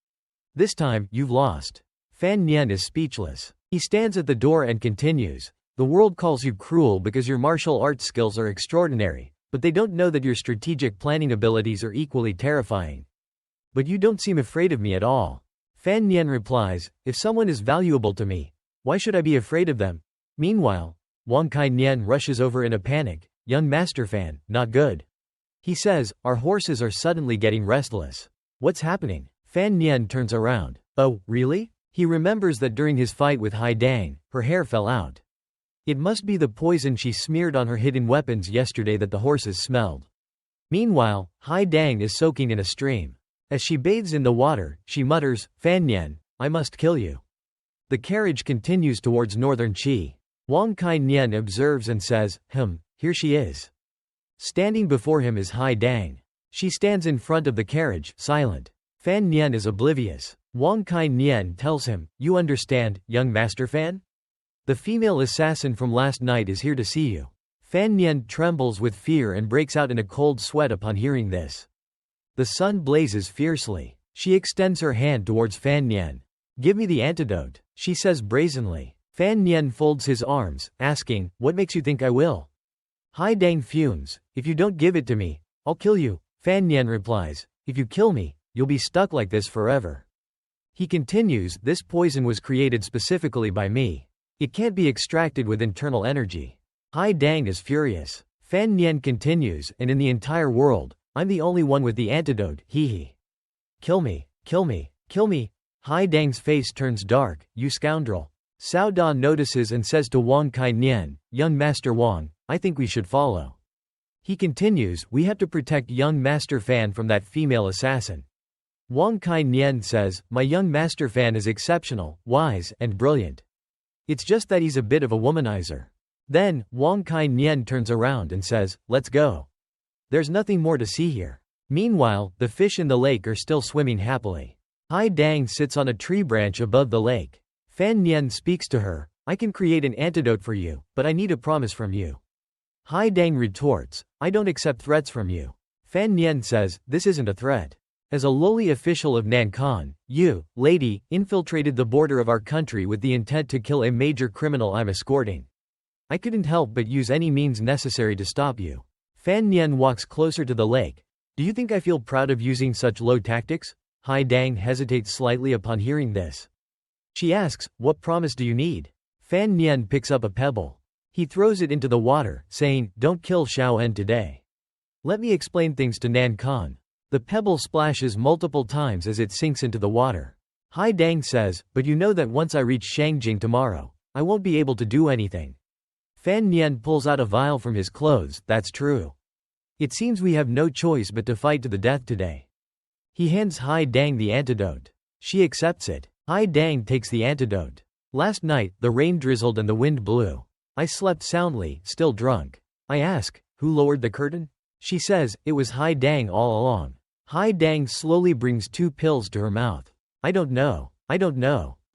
This time, you've lost." Fan Nian is speechless. He stands at the door and continues, "The world calls you cruel because your martial arts skills are extraordinary, but they don't know that your strategic planning abilities are equally terrifying. But you don't seem afraid of me at all." Fan Nian replies, "If someone is valuable to me, why should I be afraid of them?" Meanwhile, Wang Kai Nian rushes over in a panic. "Young Master Fan, not good." He says, "Our horses are suddenly getting restless. What's happening?" Fan Nian turns around. "Oh, really?" He remembers that during his fight with Hai Dang, her hair fell out. It must be the poison she smeared on her hidden weapons yesterday that the horses smelled. Meanwhile, Hai Dang is soaking in a stream. As she bathes in the water, she mutters, "Fan Nian, I must kill you." The carriage continues towards northern Qi. Wang Kai Nian observes and says, "Here she is." Standing before him is Hai Dang. She stands in front of the carriage, silent. Fan Nian is oblivious. Wang Kai Nian tells him, "You understand, young Master Fan? The female assassin from last night is here to see you." Fan Nian trembles with fear and breaks out in a cold sweat upon hearing this. The sun blazes fiercely. She extends her hand towards Fan Nian. "Give me the antidote," she says brazenly. Fan Nian folds his arms, asking, "What makes you think I will?" Hai Dang fumes, "If you don't give it to me, I'll kill you." Fan Nian replies, "If you kill me, you'll be stuck like this forever." He continues, "This poison was created specifically by me. It can't be extracted with internal energy." Hai Dang is furious. Fan Nian continues, "And in the entire world, I'm the only one with the antidote, hee. Kill me, kill me, kill me." Hai Dang's face turns dark. "You scoundrel." Cao Da notices and says to Wang Kai Nian, "Young Master Wang, I think we should follow." He continues, "We have to protect young Master Fan from that female assassin." Wang Kai Nian says, "My young Master Fan is exceptional, wise, and brilliant. It's just that he's a bit of a womanizer." Then, Wang Kai Nian turns around and says, "Let's go. There's nothing more to see here." Meanwhile, the fish in the lake are still swimming happily. Hai Dang sits on a tree branch above the lake. Fan Nian speaks to her, "I can create an antidote for you, but I need a promise from you." Hai Dang retorts, "I don't accept threats from you." Fan Nian says, "This isn't a threat. As a lowly official of Nankan, you, lady, infiltrated the border of our country with the intent to kill a major criminal I'm escorting. I couldn't help but use any means necessary to stop you." Fan Nian walks closer to the lake. "Do you think I feel proud of using such low tactics?" Hai Dang hesitates slightly upon hearing this. She asks, "What promise do you need?" Fan Nian picks up a pebble. He throws it into the water, saying, "Don't kill Xiao En today. Let me explain things to Nankan." The pebble splashes multiple times as it sinks into the water. Hai Dang says, "But you know that once I reach Shangjing tomorrow, I won't be able to do anything. Fan Nian pulls out a vial from his clothes. That's true. It seems we have no choice but to fight to the death today. He hands Hai Dang the antidote. She accepts it. Hai Dang takes the antidote. Last night, the rain drizzled and the wind blew. I slept soundly, still drunk. I ask, who lowered the curtain? She says, it was Hai Dang all along. Hai Dang slowly brings 2 pills to her mouth. I don't know.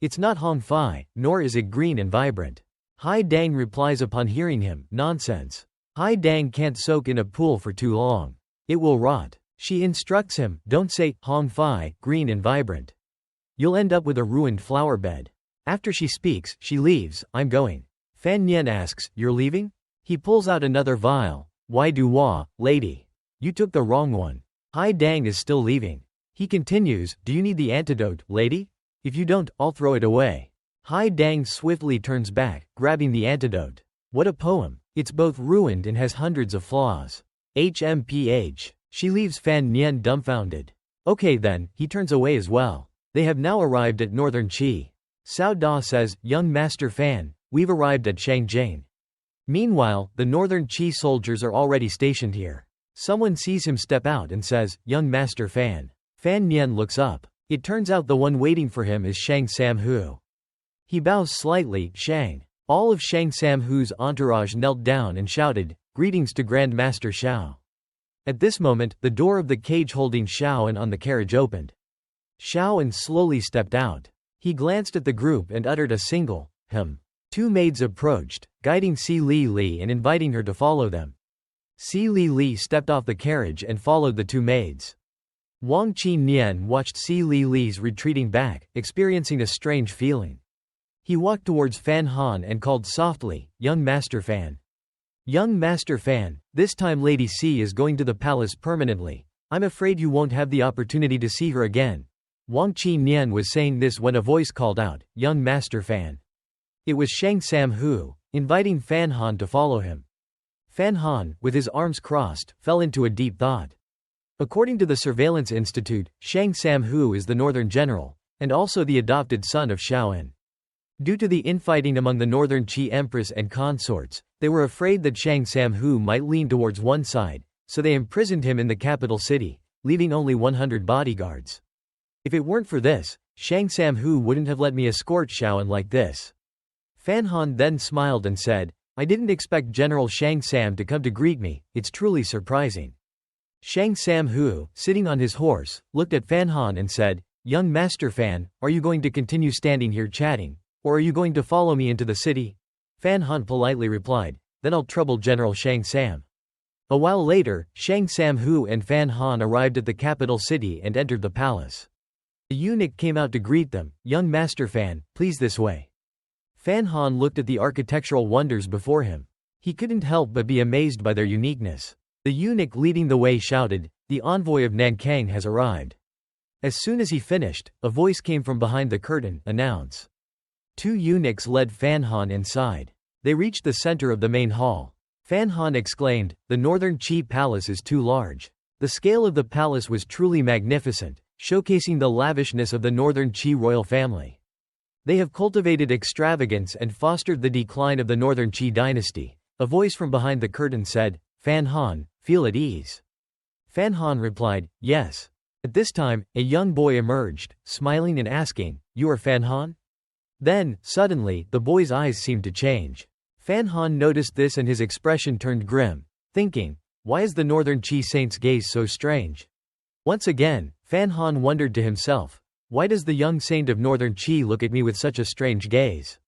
It's not Hong Fai, nor is it green and vibrant. Hai Dang replies upon hearing him, nonsense. Hai Dang can't soak in a pool for too long. It will rot. She instructs him, don't say, Hong Fai, green and vibrant. You'll end up with a ruined flower bed. After she speaks, she leaves. I'm going. Fan Nian asks, you're leaving? He pulls out another vial. Why do wah, lady? You took the wrong one. Hai Dang is still leaving. He continues, do you need the antidote, lady? If you don't, I'll throw it away. Hai Dang swiftly turns back, grabbing the antidote. What a poem. It's both ruined and has hundreds of flaws. HMPH. She leaves Fan Nian dumbfounded. Okay then, he turns away as well. They have now arrived at Northern Qi. Cao Da says, young Master Fan, we've arrived at Shangjiang. Meanwhile, the Northern Qi soldiers are already stationed here. Someone sees him step out and says, young Master Fan. Fan Nian looks up. It turns out the one waiting for him is Shang Samhu. He bows slightly, Shang. All of Shang Samhu's entourage knelt down and shouted, greetings to Grand Master Xiao. At this moment, the door of the cage holding Xiaoan on the carriage opened. Xiaoan slowly stepped out. He glanced at the group and uttered a single, "Hum." 2 maids approached, guiding Si Li Li and inviting her to follow them. Si Li Li stepped off the carriage and followed the 2 maids. Wang Qi Nian watched Si Li Li's retreating back, experiencing a strange feeling. He walked towards Fan Han and called softly, young Master Fan. Young Master Fan, this time Lady C is going to the palace permanently. I'm afraid you won't have the opportunity to see her again. Wang Qi Nian was saying this when a voice called out, young Master Fan. It was Shang Samhu, inviting Fan Han to follow him. Fan Han, with his arms crossed, fell into a deep thought. According to the Surveillance Institute, Shang Samhu is the northern general, and also the adopted son of Xiaoan. Due to the infighting among the Northern Qi Empress and consorts, they were afraid that Shang Samhu might lean towards one side, so they imprisoned him in the capital city, leaving only 100 bodyguards. If it weren't for this, Shang Samhu wouldn't have let me escort Xiaoan like this. Fan Han then smiled and said, I didn't expect General Shang Sam to come to greet me, it's truly surprising. Shang Samhu, sitting on his horse, looked at Fan Han and said, young Master Fan, are you going to continue standing here chatting? Or are you going to follow me into the city? Fan Han politely replied, then I'll trouble General Shang Sam. A while later, Shang Samhu and Fan Han arrived at the capital city and entered the palace. A eunuch came out to greet them, young Master Fan, please this way. Fan Han looked at the architectural wonders before him. He couldn't help but be amazed by their uniqueness. The eunuch leading the way shouted, the envoy of Nankang has arrived. As soon as he finished, a voice came from behind the curtain, announce. 2 eunuchs led Fan Han inside. They reached the center of the main hall. Fan Han exclaimed, the Northern Qi Palace is too large. The scale of the palace was truly magnificent, showcasing the lavishness of the Northern Qi royal family. They have cultivated extravagance and fostered the decline of the Northern Qi dynasty. A voice from behind the curtain said, Fan Han, feel at ease. Fan Han replied, yes. At this time, a young boy emerged, smiling and asking, you are Fan Han? Then, suddenly, the boy's eyes seemed to change. Fan Han noticed this and his expression turned grim, thinking, why is the Northern Qi saint's gaze so strange? Once again, Fan Han wondered to himself, why does the young saint of Northern Qi look at me with such a strange gaze?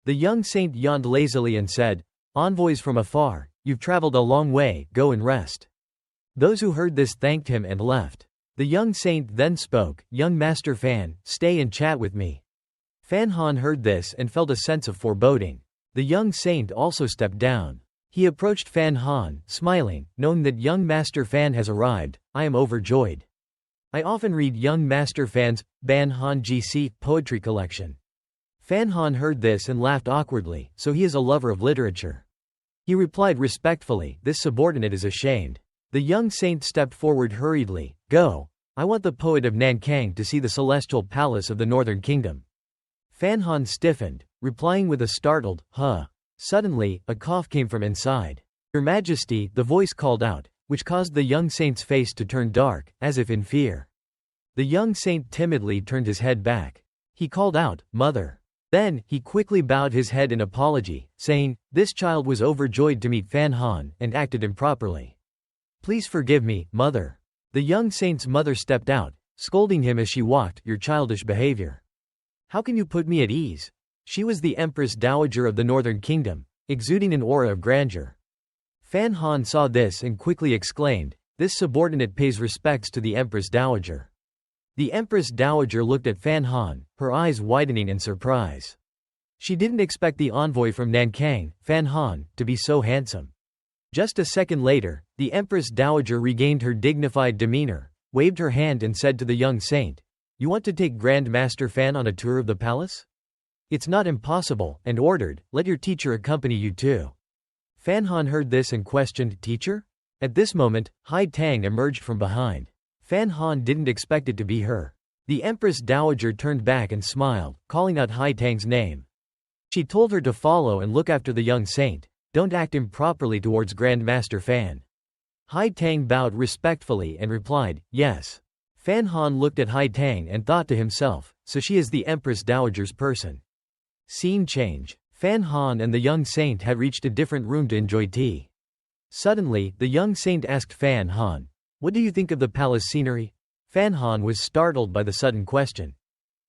The young saint yawned lazily and said, envoys from afar, you've traveled a long way, go and rest. Those who heard this thanked him and left. The young saint then spoke, young Master Fan, stay and chat with me. Fan Han heard this and felt a sense of foreboding. The young saint also stepped down. He approached Fan Han, smiling, knowing that young Master Fan has arrived, I am overjoyed. I often read young Master Fan's Ban Han GC poetry collection. Fan Han heard this and laughed awkwardly, so he is a lover of literature. He replied respectfully, this subordinate is ashamed. The young saint stepped forward hurriedly, go, I want the poet of Nankang to see the celestial palace of the Northern Kingdom. Fan Han stiffened, replying with a startled, huh. Suddenly, a cough came from inside. Your Majesty, the voice called out, which caused the young saint's face to turn dark, as if in fear. The young saint timidly turned his head back. He called out, Mother. Then, he quickly bowed his head in apology, saying, this child was overjoyed to meet Fan Han, and acted improperly. Please forgive me, Mother. The young saint's mother stepped out, scolding him as she walked, your childish behavior. How can you put me at ease? She was the Empress Dowager of the Northern Kingdom, exuding an aura of grandeur. Fan Han saw this and quickly exclaimed, this subordinate pays respects to the Empress Dowager. The Empress Dowager looked at Fan Han, her eyes widening in surprise. She didn't expect the envoy from Nankang, Fan Han, to be so handsome. Just a second later, the Empress Dowager regained her dignified demeanor, waved her hand and said to the young saint, you want to take Grand Master Fan on a tour of the palace? It's not impossible, and ordered, let your teacher accompany you too. Fan Han heard this and questioned, teacher? At this moment, Hai Tang emerged from behind. Fan Han didn't expect it to be her. The Empress Dowager turned back and smiled, calling out Hai Tang's name. She told her to follow and look after the young saint. Don't act improperly towards Grand Master Fan. Hai Tang bowed respectfully and replied, yes. Fan Han looked at Hai Tang and thought to himself, so she is the Empress Dowager's person. Scene change. Fan Han and the young saint had reached a different room to enjoy tea. Suddenly, the young saint asked Fan Han, what do you think of the palace scenery? Fan Han was startled by the sudden question.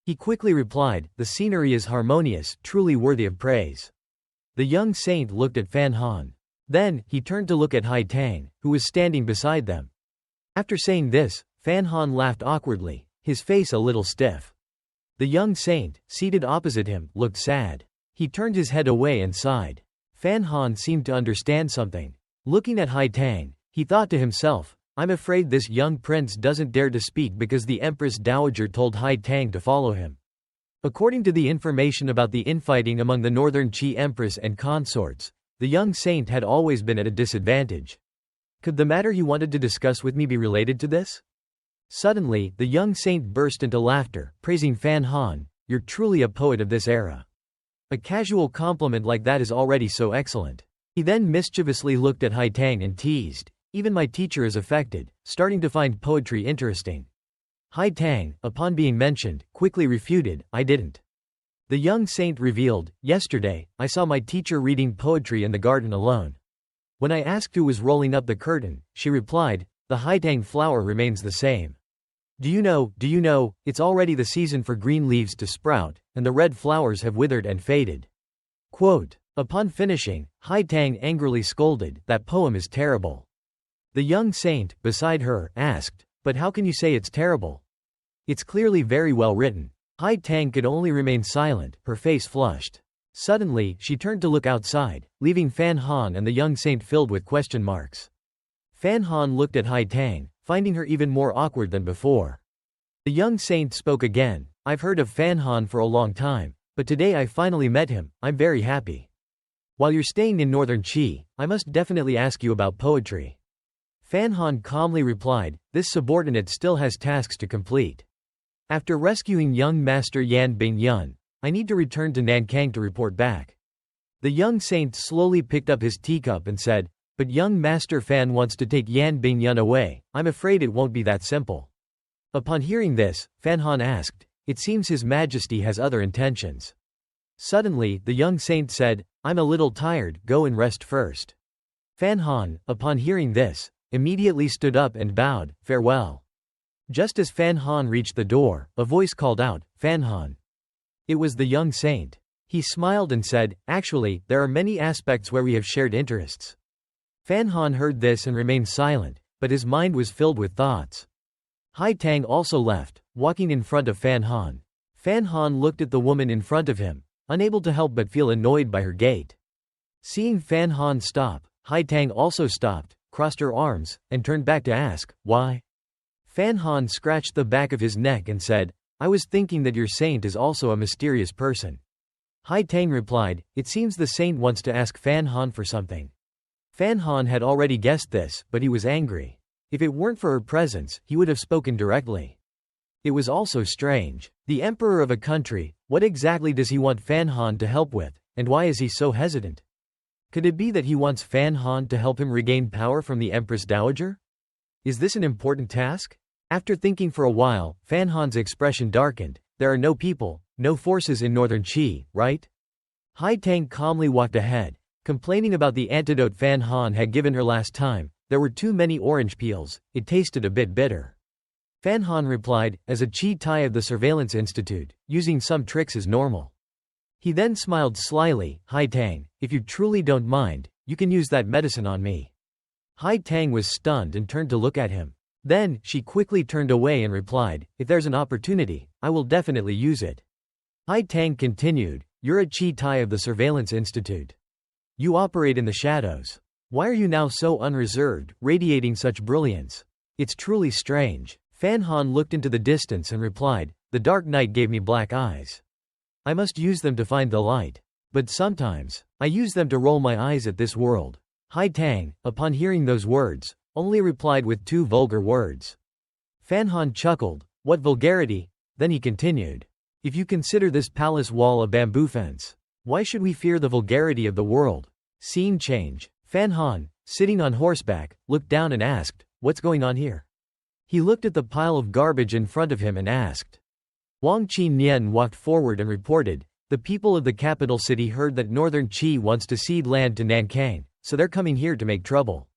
He quickly replied, the scenery is harmonious, truly worthy of praise. The young saint looked at Fan Han. Then, he turned to look at Hai Tang, who was standing beside them. After saying this, Fan Han laughed awkwardly, his face a little stiff. The young saint, seated opposite him, looked sad. He turned his head away and sighed. Fan Han seemed to understand something. Looking at Hai Tang, he thought to himself, I'm afraid this young prince doesn't dare to speak because the Empress Dowager told Hai Tang to follow him. According to the information about the infighting among the Northern Qi Empress and consorts, the young saint had always been at a disadvantage. Could the matter he wanted to discuss with me be related to this? Suddenly, the young saint burst into laughter, praising Fan Han, you're truly a poet of this era. A casual compliment like that is already so excellent. He then mischievously looked at Hai Tang and teased, even my teacher is affected, starting to find poetry interesting. Hai Tang, upon being mentioned, quickly refuted, I didn't. The young saint revealed, yesterday, I saw my teacher reading poetry in the garden alone. When I asked who was rolling up the curtain, she replied, the Hai Tang flower remains the same. Do you know, it's already the season for green leaves to sprout, and the red flowers have withered and faded. Quote. Upon finishing, Hai Tang angrily scolded, that poem is terrible. The young saint, beside her, asked, but how can you say it's terrible? It's clearly very well written. Hai Tang could only remain silent, her face flushed. Suddenly, she turned to look outside, leaving Fan Han and the young saint filled with question marks. Fan Han looked at Hai Tang, finding her even more awkward than before. The young saint spoke again, I've heard of Fan Han for a long time, but today I finally met him, I'm very happy. While you're staying in Northern Qi, I must definitely ask you about poetry. Fan Han calmly replied, this subordinate still has tasks to complete. After rescuing young Master Yan Bingyun, I need to return to Nankang to report back. The young saint slowly picked up his teacup and said, but young Master Fan wants to take Yan Bingyun away, I'm afraid it won't be that simple. Upon hearing this, Fan Han asked, it seems His Majesty has other intentions. Suddenly, the young saint said, I'm a little tired, go and rest first. Fan Han, upon hearing this, immediately stood up and bowed, farewell. Just as Fan Han reached the door, a voice called out, Fan Han. It was the young saint. He smiled and said, actually, there are many aspects where we have shared interests. Fan Han heard this and remained silent, but his mind was filled with thoughts. Hai Tang also left, walking in front of Fan Han. Fan Han looked at the woman in front of him, unable to help but feel annoyed by her gait. Seeing Fan Han stop, Hai Tang also stopped, crossed her arms, and turned back to ask, why? Fan Han scratched the back of his neck and said, I was thinking that your saint is also a mysterious person. Hai Tang replied, it seems the saint wants to ask Fan Han for something. Fan Han had already guessed this, but he was angry. If it weren't for her presence, he would have spoken directly. It was also strange. The emperor of a country, what exactly does he want Fan Han to help with, and why is he so hesitant? Could it be that he wants Fan Han to help him regain power from the Empress Dowager? Is this an important task? After thinking for a while, Fan Han's expression darkened. There are no people, no forces in northern Qi, right? Hai Tang calmly walked ahead, complaining about the antidote Fan Han had given her last time. There were too many orange peels, it tasted a bit bitter. Fan Han replied, as a Qi Tai of the Surveillance Institute, using some tricks is normal. He then smiled slyly. Hai Tang, if you truly don't mind, you can use that medicine on me. Hai Tang was stunned and turned to look at him. Then, she quickly turned away and replied, if there's an opportunity, I will definitely use it. Hai Tang continued, you're a Qi Tai of the Surveillance Institute. You operate in the shadows. Why are you now so unreserved, radiating such brilliance? It's truly strange. Fan Han looked into the distance and replied, the dark night gave me black eyes. I must use them to find the light. But sometimes, I use them to roll my eyes at this world. Hai Tang, upon hearing those words, only replied with 2 vulgar words. Fan Han chuckled, what vulgarity? Then he continued. If you consider this palace wall a bamboo fence, why should we fear the vulgarity of the world? Scene change. Fan Han, sitting on horseback, looked down and asked, what's going on here? He looked at the pile of garbage in front of him and asked. Wang Qinyan walked forward and reported, the people of the capital city heard that northern Qi wants to cede land to Nanking, so they're coming here to make trouble.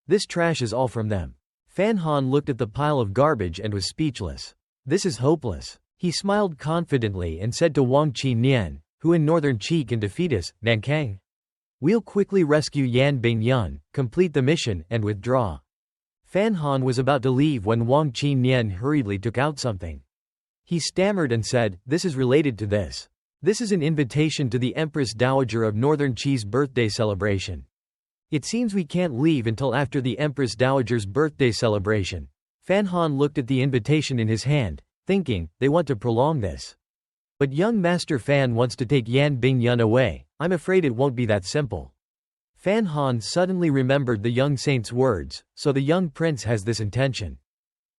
This trash is all from them. Fan Han looked at the pile of garbage and was speechless. This is hopeless. He smiled confidently and said to Wang Qinyan, who in northern Qi can defeat us, Nanking? We'll quickly rescue Yan Bingyun, complete the mission, and withdraw. Fan Han was about to leave when Wang Qinyan hurriedly took out something. He stammered and said, this is related to this. This is an invitation to the Empress Dowager of Northern Qi's birthday celebration. It seems we can't leave until after the Empress Dowager's birthday celebration. Fan Han looked at the invitation in his hand, thinking, they want to prolong this. But young Master Fan wants to take Yan Bingyun away. I'm afraid it won't be that simple. Fan Han suddenly remembered the young saint's words, so the young prince has this intention.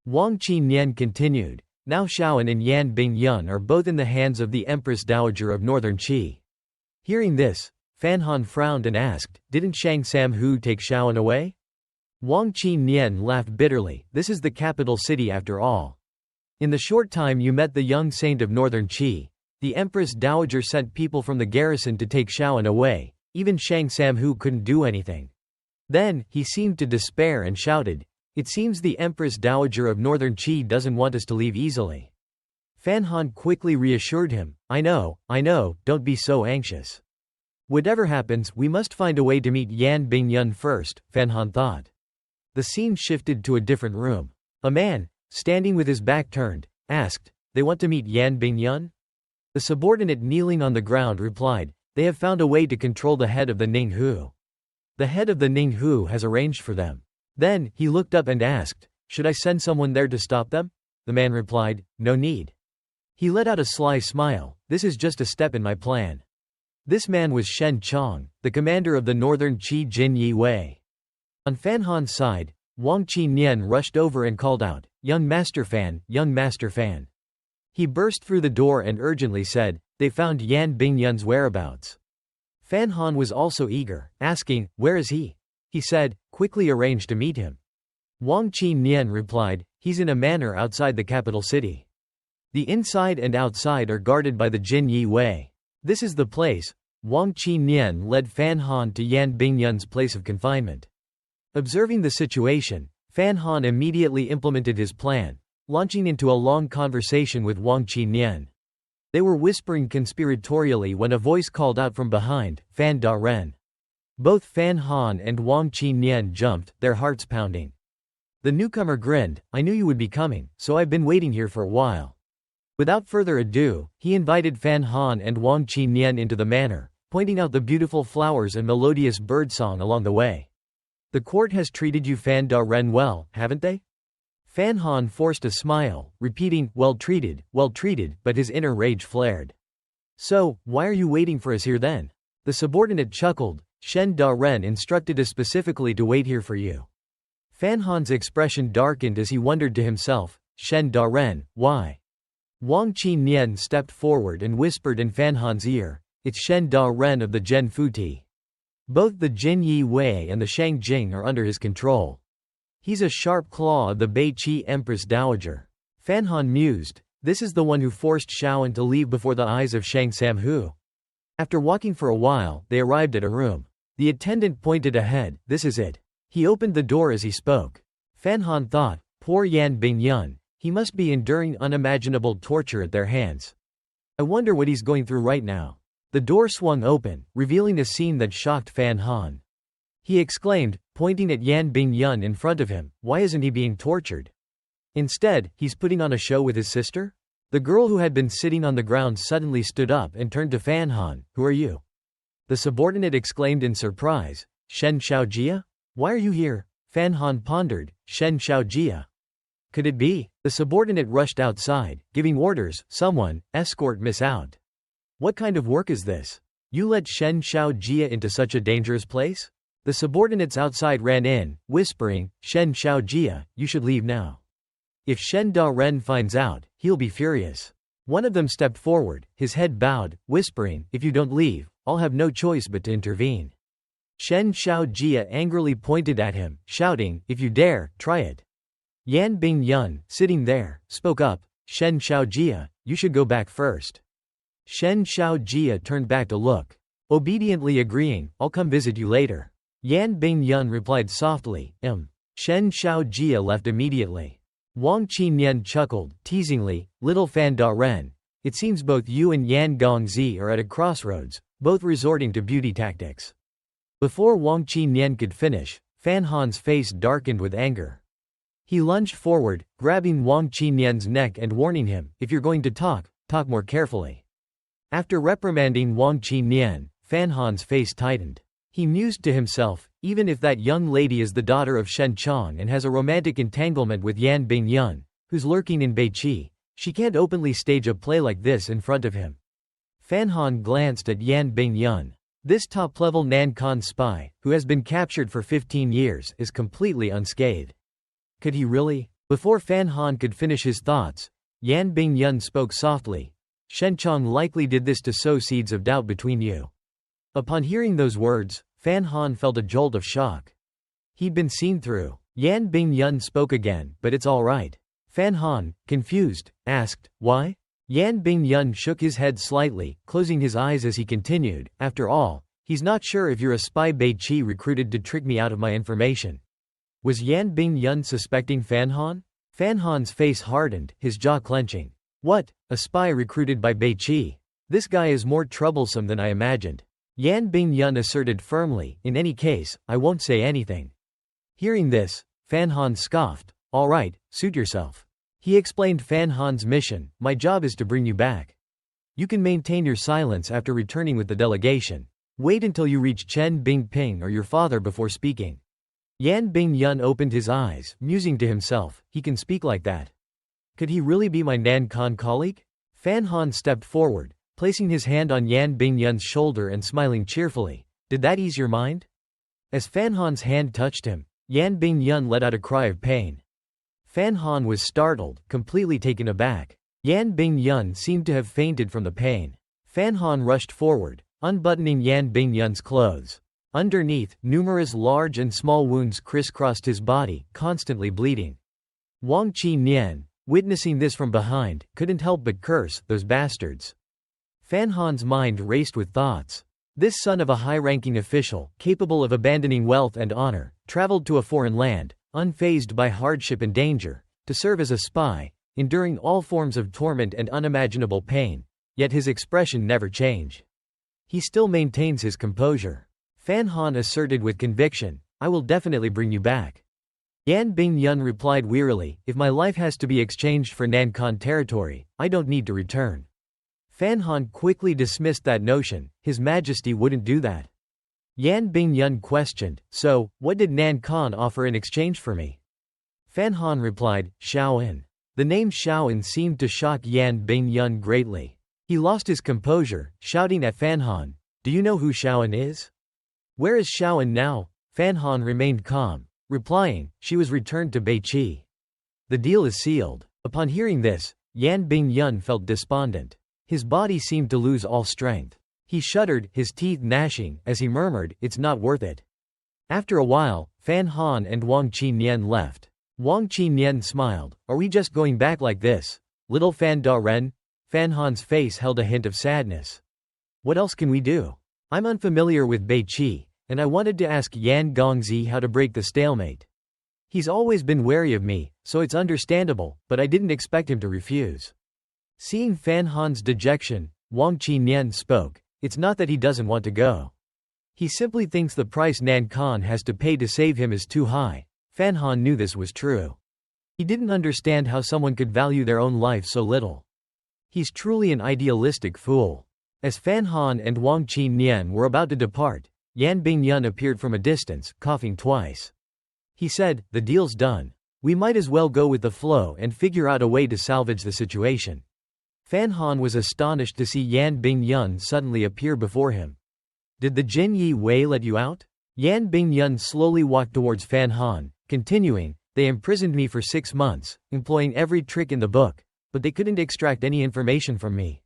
Wang Qinyan continued, now Shaoan and Yan Bingyun are both in the hands of the Empress Dowager of Northern Qi. Hearing this, Fan Han frowned and asked, didn't Shang Samhu take Shaoan away? Wang Qinyan laughed bitterly, this is the capital city after all. In the short time you met the young saint of Northern Qi, the Empress Dowager sent people from the garrison to take Shaoan away. Even Shang Samhu couldn't do anything. Then, he seemed to despair and shouted, it seems the Empress Dowager of Northern Qi doesn't want us to leave easily. Fan Han quickly reassured him, I know, don't be so anxious. Whatever happens, we must find a way to meet Yan Bingyun first, Fan Han thought. The scene shifted to a different room. A man, standing with his back turned, asked, they want to meet Yan Bingyun? The subordinate kneeling on the ground replied, they have found a way to control the head of the Ninghu. The head of the Ninghu has arranged for them. Then, he looked up and asked, should I send someone there to stop them? The man replied, no need. He let out a sly smile, this is just a step in my plan. This man was Shen Chong, the commander of the northern Qi Jin Yi Wei. On Fan Han's side, Wang Qinyan rushed over and called out, young Master Fan, young Master Fan. He burst through the door and urgently said, they found Yan Bingyun's whereabouts. Fan Han was also eager, asking, where is he? He said, quickly arrange to meet him. Wang Qinyan replied, he's in a manor outside the capital city. The inside and outside are guarded by the Jin Yi Wei. This is the place. Wang Qinyan led Fan Han to Yan Bingyun's place of confinement. Observing the situation, Fan Han immediately implemented his plan, launching into a long conversation with Wang Qinyan. They were whispering conspiratorially when a voice called out from behind, Fan Da Ren. Both Fan Han and Wang Qinyan jumped, their hearts pounding. The newcomer grinned, I knew you would be coming, so I've been waiting here for a while. Without further ado, he invited Fan Han and Wang Qinyan into the manor, pointing out the beautiful flowers and melodious birdsong along the way. The court has treated you Fan Da Ren well, haven't they? Fan Han forced a smile, repeating, well treated, but his inner rage flared. So, why are you waiting for us here then? The subordinate chuckled, Shen Da Ren instructed us specifically to wait here for you. Fan Han's expression darkened as he wondered to himself, Shen Da Ren, why? Wang Qi Nian stepped forward and whispered in Fan Han's ear, it's Shen Da Ren of the Zhen Futi. Both the Jin Yi Wei and the Shang Jing are under his control. He's a sharp claw of the Bei Qi Empress Dowager. Fan Han mused, this is the one who forced Shaoan to leave before the eyes of Shang Samhu. After walking for a while, they arrived at a room. The attendant pointed ahead, this is it. He opened the door as he spoke. Fan Han thought, poor Yan Bingyun, he must be enduring unimaginable torture at their hands. I wonder what he's going through right now. The door swung open, revealing a scene that shocked Fan Han. He exclaimed, pointing at Yan Bingyun in front of him, why isn't he being tortured? Instead, he's putting on a show with his sister? The girl who had been sitting on the ground suddenly stood up and turned to Fan Han, who are you? The subordinate exclaimed in surprise, Shen Shaojia? Why are you here? Fan Han pondered, Shen Shaojia. Could it be? The subordinate rushed outside, giving orders, someone, escort Miss out. What kind of work is this? You let Shen Shaojia into such a dangerous place? The subordinates outside ran in, whispering, Shen Shaojia, you should leave now. If Shen Da Ren finds out, he'll be furious. One of them stepped forward, his head bowed, whispering, if you don't leave, I'll have no choice but to intervene. Shen Shaojia angrily pointed at him, shouting, if you dare, try it. Yan Bingyun, sitting there, spoke up, Shen Shaojia, you should go back first. Shen Shaojia turned back to look. Obediently agreeing, I'll come visit you later. Yan Bingyun replied softly, Shen Shaojia left immediately. Wang Qi Nian chuckled, teasingly, little Fan Da Ren. It seems both you and Yan Gongzi are at a crossroads, both resorting to beauty tactics. Before Wang Qi Nian could finish, Fan Han's face darkened with anger. He lunged forward, grabbing Wang Qi Nian's neck and warning him, if you're going to talk more carefully. After reprimanding Wang Qi Nian, Fan Han's face tightened. He mused to himself, even if that young lady is the daughter of Shen Chong and has a romantic entanglement with Yan Bingyun, who's lurking in Beiqi, she can't openly stage a play like this in front of him. Fan Han glanced at Yan Bingyun. This top-level Nankan spy, who has been captured for 15 years, is completely unscathed. Could he really? Before Fan Han could finish his thoughts, Yan Bingyun spoke softly. Shen Chong likely did this to sow seeds of doubt between you. Upon hearing those words, Fan Han felt a jolt of shock. He'd been seen through. Yan Bingyun spoke again, but it's all right. Fan Han, confused, asked, why? Yan Bingyun shook his head slightly, closing his eyes as he continued, after all, he's not sure if you're a spy Beiqi recruited to trick me out of my information. Was Yan Bingyun suspecting Fan Han? Fan Han's face hardened, his jaw clenching. What? A spy recruited by Beiqi? This guy is more troublesome than I imagined. Yan Bingyun asserted firmly, in any case, I won't say anything. Hearing this, Fan Han scoffed, all right, suit yourself. He explained Fan Han's mission, my job is to bring you back. You can maintain your silence after returning with the delegation. Wait until you reach Chen Bingping or your father before speaking. Yan Bingyun opened his eyes, musing to himself, he can speak like that. Could he really be my Nankan colleague? Fan Han stepped forward, placing his hand on Yan Bingyun's shoulder and smiling cheerfully. Did that ease your mind? As Fan Han's hand touched him, Yan Bingyun let out a cry of pain. Fan Han was startled, completely taken aback. Yan Bingyun seemed to have fainted from the pain. Fan Han rushed forward, unbuttoning Yan Bingyun's clothes. Underneath, numerous large and small wounds crisscrossed his body, constantly bleeding. Wang Qi Nian, witnessing this from behind, couldn't help but curse, those bastards. Fan Han's mind raced with thoughts. This son of a high-ranking official, capable of abandoning wealth and honor, traveled to a foreign land, unfazed by hardship and danger, to serve as a spy, enduring all forms of torment and unimaginable pain, yet his expression never changed. He still maintains his composure. Fan Han asserted with conviction, I will definitely bring you back. Yan Bingyun replied wearily, if my life has to be exchanged for Nankan territory, I don't need to return. Fan Han quickly dismissed that notion, His Majesty wouldn't do that. Yan Bingyun questioned, so, what did Nankan offer in exchange for me? Fan Han replied, Shaoan. The name Shaoan seemed to shock Yan Bingyun greatly. He lost his composure, shouting at Fan Han, do you know who Shaoan is? Where is Shaoan now? Fan Han remained calm, replying, she was returned to Beiqi. The deal is sealed. Upon hearing this, Yan Bingyun felt despondent. His body seemed to lose all strength. He shuddered, his teeth gnashing, as he murmured, "It's not worth it." After a while, Fan Han and Wang Qinyan left. Wang Qinyan smiled. "Are we just going back like this, little Fan Da Ren?" Fan Han's face held a hint of sadness. "What else can we do? I'm unfamiliar with Bei Qi, and I wanted to ask Yan Gongzi how to break the stalemate. He's always been wary of me, so it's understandable, but I didn't expect him to refuse." Seeing Fan Han's dejection, Wang Qinyan spoke. "It's not that he doesn't want to go. He simply thinks the price Nan Khan has to pay to save him is too high." Fan Han knew this was true. He didn't understand how someone could value their own life so little. He's truly an idealistic fool. As Fan Han and Wang Qinyan were about to depart, Yan Bingyun appeared from a distance, coughing twice. He said, "The deal's done. We might as well go with the flow and figure out a way to salvage the situation." Fan Han was astonished to see Yan Bingyun suddenly appear before him. "Did the Jin Yi Wei let you out?" Yan Bingyun slowly walked towards Fan Han, continuing, "They imprisoned me for 6 months, employing every trick in the book, but they couldn't extract any information from me.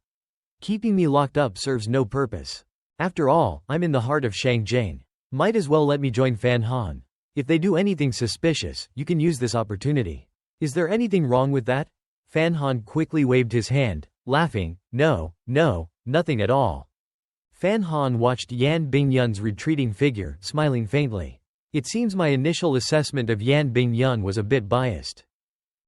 Keeping me locked up serves no purpose. After all, I'm in the heart of Shangjiang. Might as well let me join Fan Han. If they do anything suspicious, you can use this opportunity. Is there anything wrong with that?" Fan Han quickly waved his hand, laughing, "No, nothing at all." Fan Han watched Yan Bingyun's retreating figure, smiling faintly. "It seems my initial assessment of Yan Bingyun was a bit biased.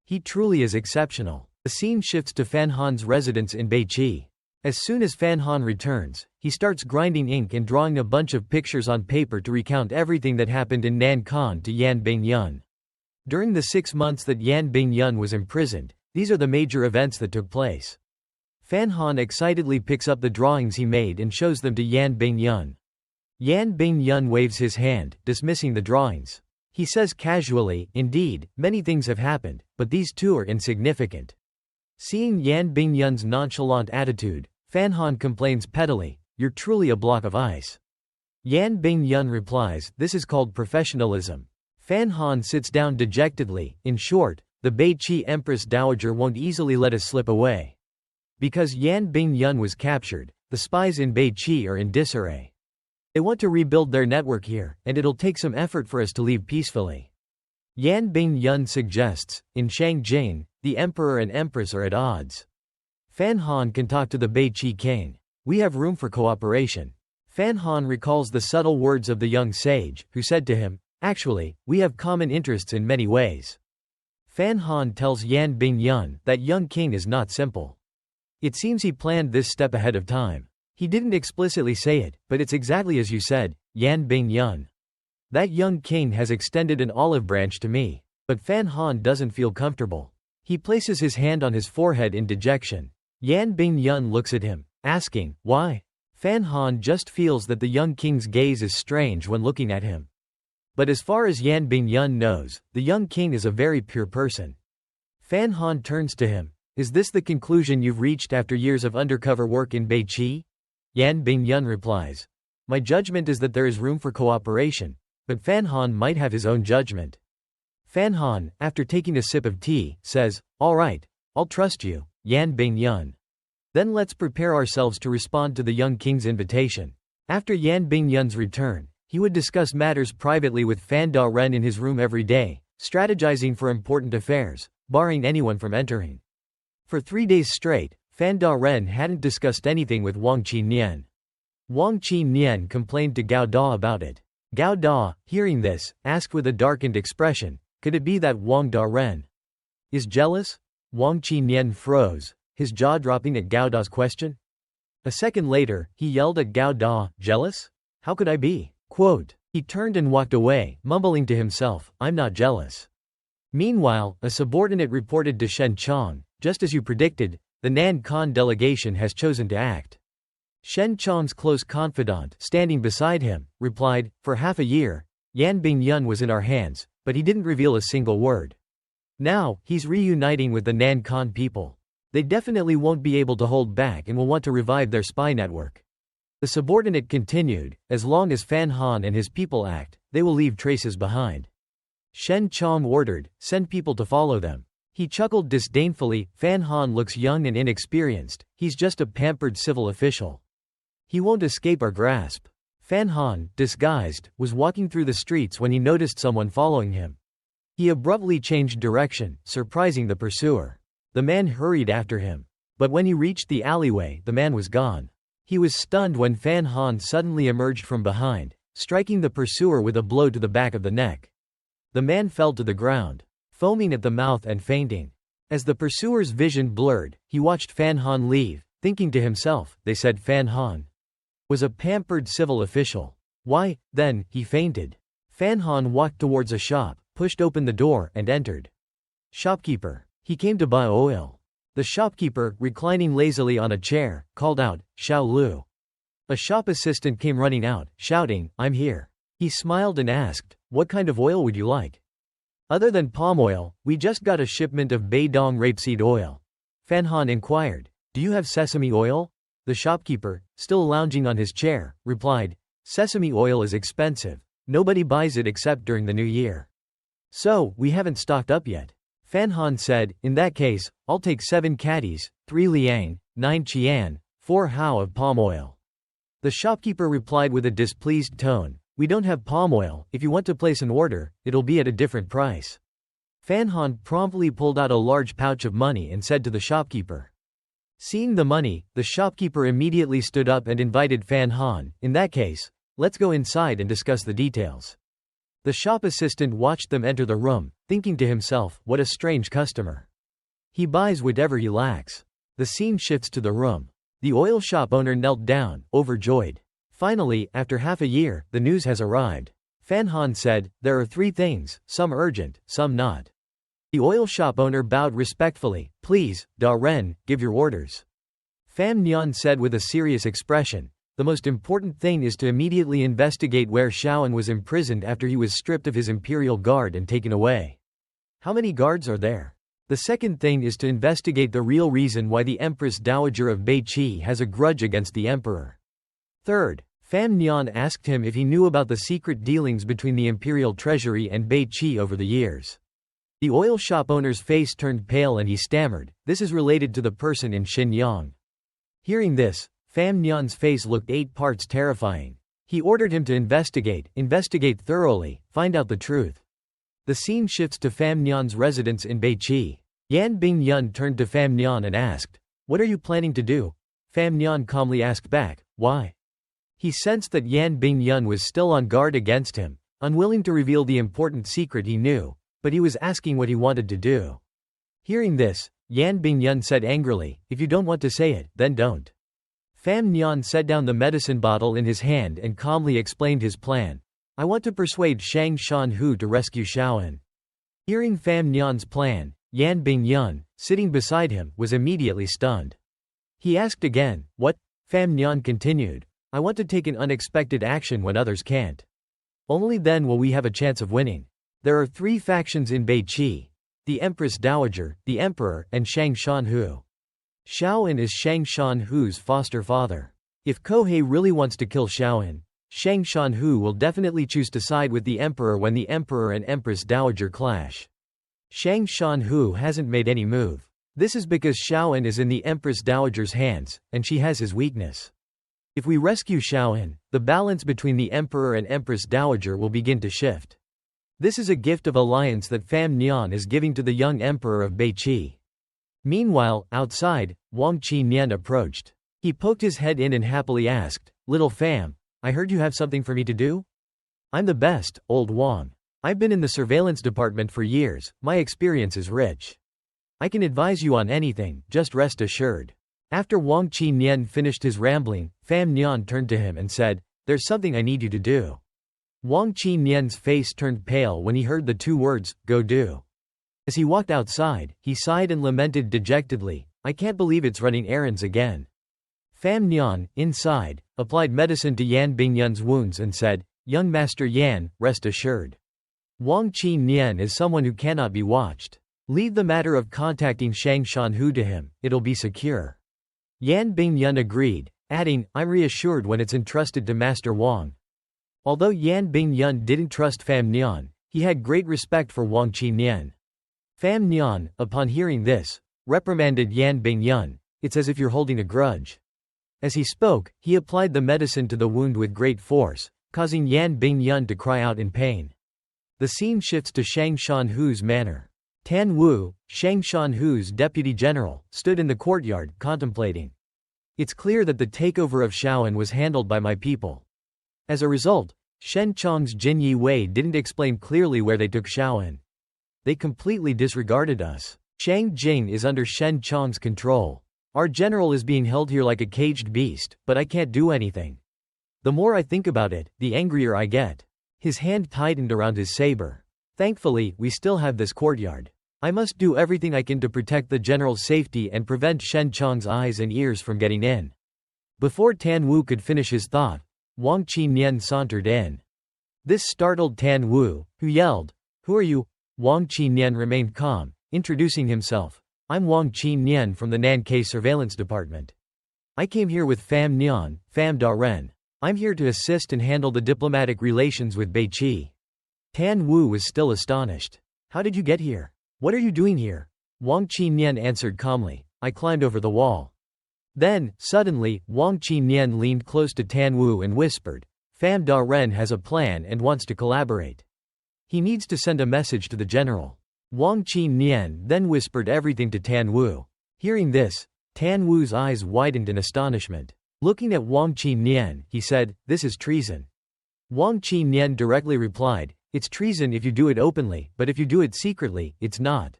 He truly is exceptional." The scene shifts to Fan Han's residence in Bei Qi. As soon as Fan Han returns, he starts grinding ink and drawing a bunch of pictures on paper to recount everything that happened in Nan Khan to Yan Bingyun. During the 6 months that Yan Bingyun was imprisoned, these are the major events that took place. Fan Han excitedly picks up the drawings he made and shows them to Yan Bingyun. Yan Bingyun waves his hand, dismissing the drawings. He says casually, "Indeed, many things have happened, but these two are insignificant." Seeing Yan Bingyun's nonchalant attitude, Fan Han complains pettily, "You're truly a block of ice." Yan Bingyun replies, "This is called professionalism." Fan Han sits down dejectedly. "In short, the Bei Qi Empress Dowager won't easily let us slip away. Because Yan Bingyun was captured, the spies in Bei Qi are in disarray. They want to rebuild their network here, and it'll take some effort for us to leave peacefully." Yan Bingyun suggests, "In Shangjiang, the emperor and empress are at odds. Fan Han can talk to the Bei Qi king. We have room for cooperation." Fan Han recalls the subtle words of the young sage, who said to him, "Actually, we have common interests in many ways." Fan Han tells Yan Bingyun that young king is not simple. It seems he planned this step ahead of time. He didn't explicitly say it, but it's exactly as you said, Yan Bingyun. That young king has extended an olive branch to me. But Fan Han doesn't feel comfortable. He places his hand on his forehead in dejection. Yan Bingyun looks at him, asking, "Why?" Fan Han just feels that the young king's gaze is strange when looking at him. But as far as Yan Bingyun knows, the young king is a very pure person. Fan Han turns to him. "Is this the conclusion you've reached after years of undercover work in Bei Qi?" Yan Bingyun replies, "My judgment is that there is room for cooperation, but Fan Han might have his own judgment." Fan Han, after taking a sip of tea, says, "All right, I'll trust you, Yan Bingyun. Then let's prepare ourselves to respond to the young king's invitation." After Yan Bingyun's return, he would discuss matters privately with Fan Da Ren in his room every day, strategizing for important affairs, barring anyone from entering. For 3 days straight, Fan Da Ren hadn't discussed anything with Wang Qinyan. Wang Qinyan complained to Gao Da about it. Gao Da, hearing this, asked with a darkened expression, "Could it be that Wang Da Ren is jealous?" Wang Qinyan froze, his jaw dropping at Gao Da's question. A second later, he yelled at Gao Da, "Jealous? How could I be?" Quote. He turned and walked away, mumbling to himself, "I'm not jealous." Meanwhile, a subordinate reported to Shen Chong, "Just as you predicted, the Nan Khan delegation has chosen to act." Shen Chong's close confidant, standing beside him, replied, "For half a year, Yan Bingyun was in our hands, but he didn't reveal a single word. Now, he's reuniting with the Nan Khan people. They definitely won't be able to hold back and will want to revive their spy network." The subordinate continued, "As long as Fan Han and his people act, they will leave traces behind." Shen Chong ordered, "Send people to follow them." He chuckled disdainfully. Fan Han looks young and inexperienced, he's just a pampered civil official. He won't escape our grasp. Fan Han, disguised, was walking through the streets when he noticed someone following him. He abruptly changed direction, surprising the pursuer. The man hurried after him. But when he reached the alleyway, the man was gone. He was stunned when Fan Han suddenly emerged from behind, striking the pursuer with a blow to the back of the neck. The man fell to the ground, foaming at the mouth and fainting. As the pursuer's vision blurred, he watched Fan Han leave, thinking to himself, they said Fan Han was a pampered civil official. Why, then, he fainted. Fan Han walked towards a shop, pushed open the door, and entered. Shopkeeper. He came to buy oil. The shopkeeper, reclining lazily on a chair, called out, Xiao Lu. A shop assistant came running out, shouting, I'm here. He smiled and asked, what kind of oil would you like? Other than palm oil, we just got a shipment of Beidong rapeseed oil. Fan Han inquired, do you have sesame oil? The shopkeeper, still lounging on his chair, replied, sesame oil is expensive. Nobody buys it except during the new year. So, we haven't stocked up yet. Fan Han said, in that case, I'll take 7 caddies, 3 liang, 9 qian, 4 hao of palm oil. The shopkeeper replied with a displeased tone, we don't have palm oil, if you want to place an order, it'll be at a different price. Fan Han promptly pulled out a large pouch of money and said to the shopkeeper. Seeing the money, the shopkeeper immediately stood up and invited Fan Han, in that case, let's go inside and discuss the details. The shop assistant watched them enter the room, thinking to himself, what a strange customer. He buys whatever he lacks. The scene shifts to the room. The oil shop owner knelt down, overjoyed. Finally, after half a year, the news has arrived. Fan Han said, there are 3 things, some urgent, some not. The oil shop owner bowed respectfully, please, Da Ren, give your orders. Fan Nian said with a serious expression, the most important thing is to immediately investigate where Shaoan was imprisoned after he was stripped of his imperial guard and taken away. How many guards are there? The second thing is to investigate the real reason why the Empress Dowager of Beiqi has a grudge against the emperor. Third, Fan Nian asked him if he knew about the secret dealings between the imperial treasury and Beiqi over the years. The oil shop owner's face turned pale and he stammered, this is related to the person in Xinyang. Hearing this, Fan Nian's face looked 8 parts terrifying. He ordered him to investigate thoroughly, find out the truth. The scene shifts to Fan Nian's residence in Beiqi. Yan Bingyun turned to Fan Nian and asked, what are you planning to do? Fan Nian calmly asked back, why? He sensed that Yan Bingyun was still on guard against him, unwilling to reveal the important secret he knew, but he was asking what he wanted to do. Hearing this, Yan Bingyun said angrily, if you don't want to say it, then don't. Fan Nian set down the medicine bottle in his hand and calmly explained his plan. I want to persuade Shang Shanhu to rescue Shaoan. Hearing Fan Nian's plan, Yan Bingyun, sitting beside him, was immediately stunned. He asked again, what? Fan Nian continued, I want to take an unexpected action when others can't. Only then will we have a chance of winning. There are 3 factions in Beiqi: the Empress Dowager, the Emperor, and Shang Shanhu. Shaoan is Shang Shanhu's foster father. If Kohei really wants to kill Shaoan, Shang Shanhu will definitely choose to side with the Emperor when the Emperor and Empress Dowager clash. Shang Shanhu hasn't made any move. This is because Shaoan is in the Empress Dowager's hands, and she has his weakness. If we rescue Shaoan, the balance between the Emperor and Empress Dowager will begin to shift. This is a gift of alliance that Fan Nian is giving to the young Emperor of Beiqi. Meanwhile, outside, Wang Qinian approached. He poked his head in and happily asked, Little Fam, I heard you have something for me to do? I'm the best, old Wang. I've been in the surveillance department for years, my experience is rich. I can advise you on anything, just rest assured. After Wang Qinian finished his rambling, Fan Nian turned to him and said, there's something I need you to do. Wang Qinian's face turned pale when he heard the 2 words, go do. As he walked outside, he sighed and lamented dejectedly, I can't believe it's running errands again. Fan Nian, inside, applied medicine to Yan Bingyun's wounds and said, young Master Yan, rest assured. Wang Qinian is someone who cannot be watched. Leave the matter of contacting Shang Shanhu to him, it'll be secure. Yan Bingyun agreed, adding, I'm reassured when it's entrusted to Master Wang. Although Yan Bingyun didn't trust Fan Nian, he had great respect for Wang Qinian. Pham Nhan, upon hearing this, reprimanded Yan Bingyun. It's as if you're holding a grudge. As he spoke, he applied the medicine to the wound with great force, causing Yan Bingyun to cry out in pain. The scene shifts to Shang Shanhu's manor. Tan Wu, Shang Shanhu's deputy general, stood in the courtyard, contemplating. It's clear that the takeover of Shaoan was handled by my people. As a result, Shen Chong's Jin Yi Wei didn't explain clearly where they took Shaoan. They completely disregarded us. Shang Jing is under Shen Chong's control. Our general is being held here like a caged beast, but I can't do anything. The more I think about it, the angrier I get. His hand tightened around his saber. Thankfully, we still have this courtyard. I must do everything I can to protect the general's safety and prevent Shen Chong's eyes and ears from getting in. Before Tan Wu could finish his thought, Wang Qinyan sauntered in. This startled Tan Wu, who yelled, "Who are you?" Wang Qinyan remained calm, introducing himself. I'm Wang Qinyan from the Nankai Surveillance Department. I came here with Pham Nhan, Pham Da Ren. I'm here to assist and handle the diplomatic relations with Beiqi. Tan Wu was still astonished. How did you get here? What are you doing here? Wang Qinyan answered calmly. I climbed over the wall. Then, suddenly, Wang Qinyan leaned close to Tan Wu and whispered, Pham Da Ren has a plan and wants to collaborate. He needs to send a message to the general. Wang Qinyan then whispered everything to Tan Wu. Hearing this, Tan Wu's eyes widened in astonishment. Looking at Wang Qinyan, he said, this is treason. Wang Qinyan directly replied, it's treason if you do it openly, but if you do it secretly, it's not.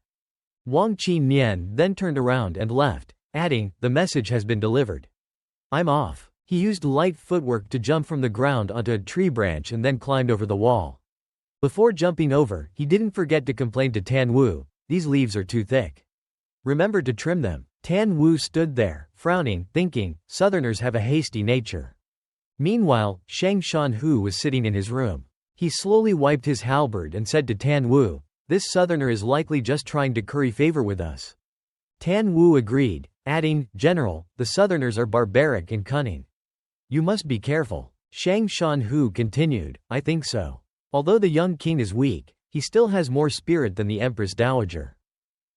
Wang Qinyan then turned around and left, adding, the message has been delivered. I'm off. He used light footwork to jump from the ground onto a tree branch and then climbed over the wall. Before jumping over, he didn't forget to complain to Tan Wu, these leaves are too thick. Remember to trim them. Tan Wu stood there, frowning, thinking, Southerners have a hasty nature. Meanwhile, Shang Shanhu was sitting in his room. He slowly wiped his halberd and said to Tan Wu, this Southerner is likely just trying to curry favor with us. Tan Wu agreed, adding, General, the Southerners are barbaric and cunning. You must be careful. Shang Shanhu continued, I think so. Although the young king is weak, he still has more spirit than the Empress Dowager.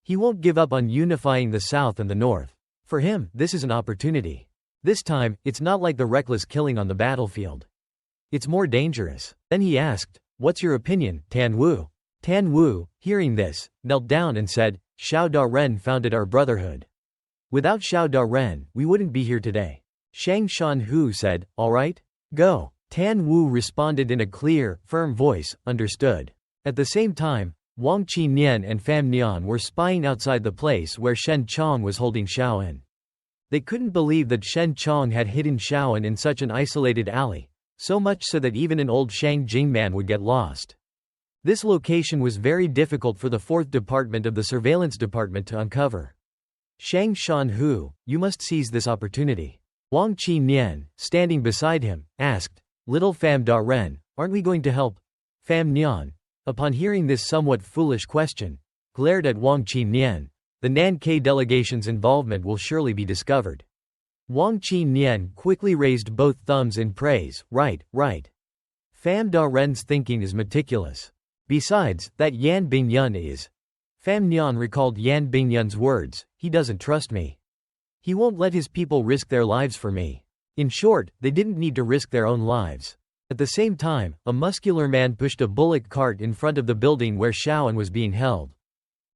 He won't give up on unifying the South and the North. For him, this is an opportunity. This time, it's not like the reckless killing on the battlefield. It's more dangerous. Then he asked, what's your opinion, Tan Wu? Tan Wu, hearing this, knelt down and said, Xiao Da Ren founded our brotherhood. Without Xiao Da Ren, we wouldn't be here today. Shang Shanhu said, all right, go. Tan Wu responded in a clear, firm voice, understood. At the same time, Wang Qinyan and Pham Nhan were spying outside the place where Shen Chong was holding Shaoan. They couldn't believe that Shen Chong had hidden Shaoan in such an isolated alley, so much so that even an old Shang Jing man would get lost. This location was very difficult for the 4th Department of the Surveillance Department to uncover. Shang Shanhu, you must seize this opportunity. Wang Qinyan, standing beside him, asked, Little Pham Da Ren, aren't we going to help? Pham Nhan, upon hearing this somewhat foolish question, glared at Wang Qinyan. The Nankai delegation's involvement will surely be discovered. Wang Qinyan quickly raised both thumbs in praise, right. Pham Da Ren's thinking is meticulous. Besides, that Yan Bingyun is. Pham Nhan recalled Yan Bingyun's words, he doesn't trust me. He won't let his people risk their lives for me. In short, they didn't need to risk their own lives. At the same time, a muscular man pushed a bullock cart in front of the building where Shaoan was being held.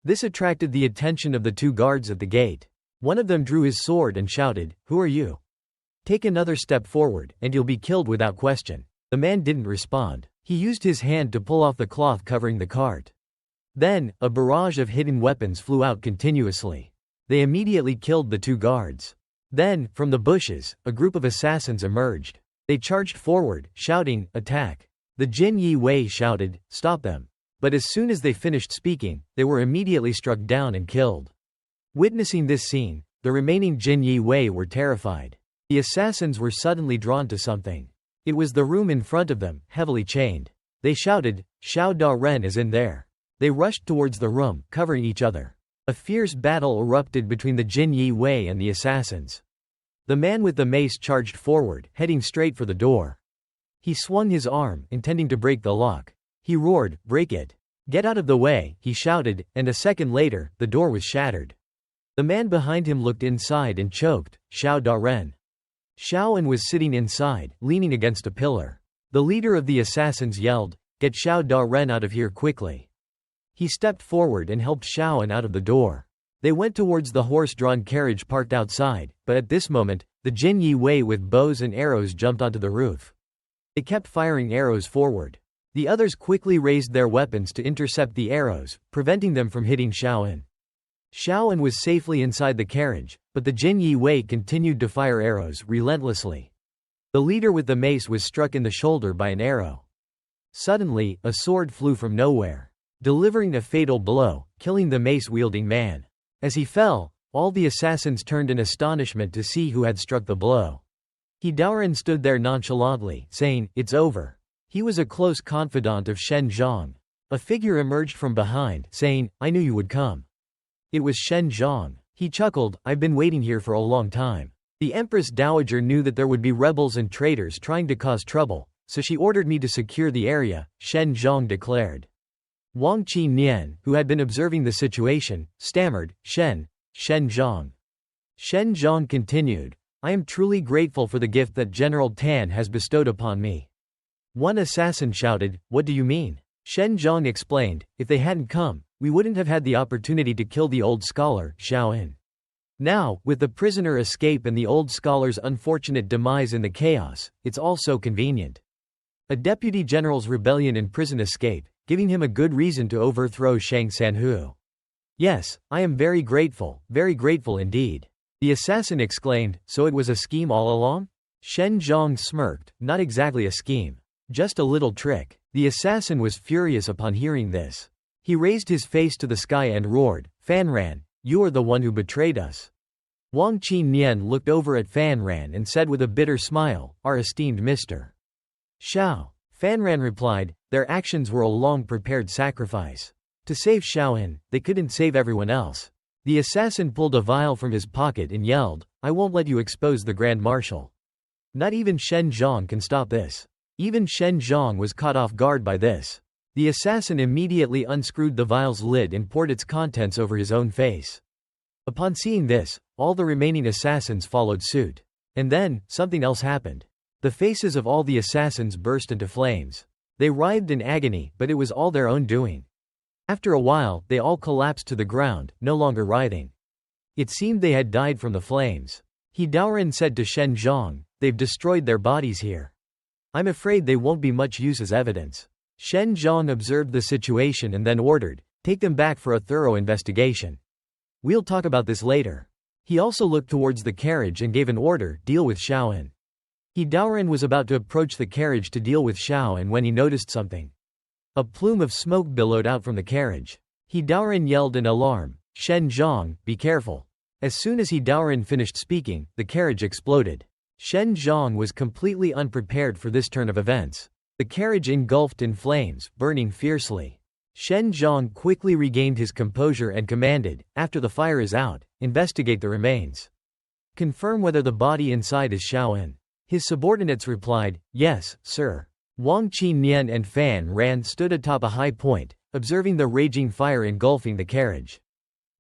This attracted the attention of the 2 guards at the gate. One of them drew his sword and shouted, who are you? Take another step forward, and you'll be killed without question. The man didn't respond. He used his hand to pull off the cloth covering the cart. Then, a barrage of hidden weapons flew out continuously. They immediately killed the 2 guards. Then, from the bushes, a group of assassins emerged. They charged forward, shouting, attack. The Jin Yi Wei shouted, stop them. But as soon as they finished speaking, they were immediately struck down and killed. Witnessing this scene, the remaining Jin Yi Wei were terrified. The assassins were suddenly drawn to something. It was the room in front of them, heavily chained. They shouted, Xiao Da Ren is in there. They rushed towards the room, covering each other. A fierce battle erupted between the Jin Yi Wei and the assassins. The man with the mace charged forward, heading straight for the door. He swung his arm, intending to break the lock. He roared, break it. "Get out of the way," he shouted, and a second later, the door was shattered. The man behind him looked inside and choked, "Xiao Da-ren." Xiao An was sitting inside, leaning against a pillar. The leader of the assassins yelled, "Get Xiao Da-ren out of here quickly." He stepped forward and helped Xiao An out of the door. They went towards the horse-drawn carriage parked outside, but at this moment, the Jin Yi Wei with bows and arrows jumped onto the roof. They kept firing arrows forward. The others quickly raised their weapons to intercept the arrows, preventing them from hitting Xiao An. Xiao An was safely inside the carriage, but the Jin Yi Wei continued to fire arrows relentlessly. The leader with the mace was struck in the shoulder by an arrow. Suddenly, a sword flew from nowhere, delivering a fatal blow, killing the mace-wielding man. As he fell, all the assassins turned in astonishment to see who had struck the blow. He Da-ren stood there nonchalantly, saying, "It's over." He was a close confidant of Shen Zhong. A figure emerged from behind, saying, "I knew you would come." It was Shen Zhong. He chuckled, "I've been waiting here for a long time." The Empress Dowager knew that there would be rebels and traitors trying to cause trouble, so she ordered me to secure the area, Shen Zhong declared. Wang Qi Nian, who had been observing the situation, stammered, Shen Zhong. Shen Zhong continued, "I am truly grateful for the gift that General Tan has bestowed upon me." One assassin shouted, "What do you mean?" Shen Zhong explained, "If they hadn't come, we wouldn't have had the opportunity to kill the old scholar, Xiao An. Now, with the prisoner escape and the old scholar's unfortunate demise in the chaos, it's all so convenient. A deputy general's rebellion and prison escape, giving him a good reason to overthrow Shang Sanhu. Yes, I am very grateful indeed." The assassin exclaimed, "So it was a scheme all along?" Shen Zhong smirked, "Not exactly a scheme. Just a little trick." The assassin was furious upon hearing this. He raised his face to the sky and roared, "Fanran, you are the one who betrayed us." Wang Qi Nian looked over at Fanran and said with a bitter smile, "Our esteemed Mr. Xiao." Fanran replied, "Their actions were a long-prepared sacrifice. To save Xiao An, they couldn't save everyone else." The assassin pulled a vial from his pocket and yelled, "I won't let you expose the Grand Marshal. Not even Shen Zhong can stop this." Even Shen Zhong was caught off guard by this. The assassin immediately unscrewed the vial's lid and poured its contents over his own face. Upon seeing this, all the remaining assassins followed suit. And then, something else happened. The faces of all the assassins burst into flames. They writhed in agony, but it was all their own doing. After a while, they all collapsed to the ground, no longer writhing. It seemed they had died from the flames. He Da-ren said to Shen Zhong, "They've destroyed their bodies here. I'm afraid they won't be much use as evidence." Shen Zhong observed the situation and then ordered, "Take them back for a thorough investigation. We'll talk about this later." He also looked towards the carriage and gave an order, "Deal with Xiao An." He Da-ren was about to approach the carriage to deal with Xiao An when he noticed something. A plume of smoke billowed out from the carriage. He Da-ren yelled in alarm, "Shen Zhong, be careful." As soon as he Da-ren finished speaking, the carriage exploded. Shen Zhong was completely unprepared for this turn of events. The carriage engulfed in flames, burning fiercely. Shen Zhong quickly regained his composure and commanded, "After the fire is out, investigate the remains. Confirm whether the body inside is Xiao An." His subordinates replied, "Yes, sir." Wang Qi Nian and Fan Ran stood atop a high point, observing the raging fire engulfing the carriage.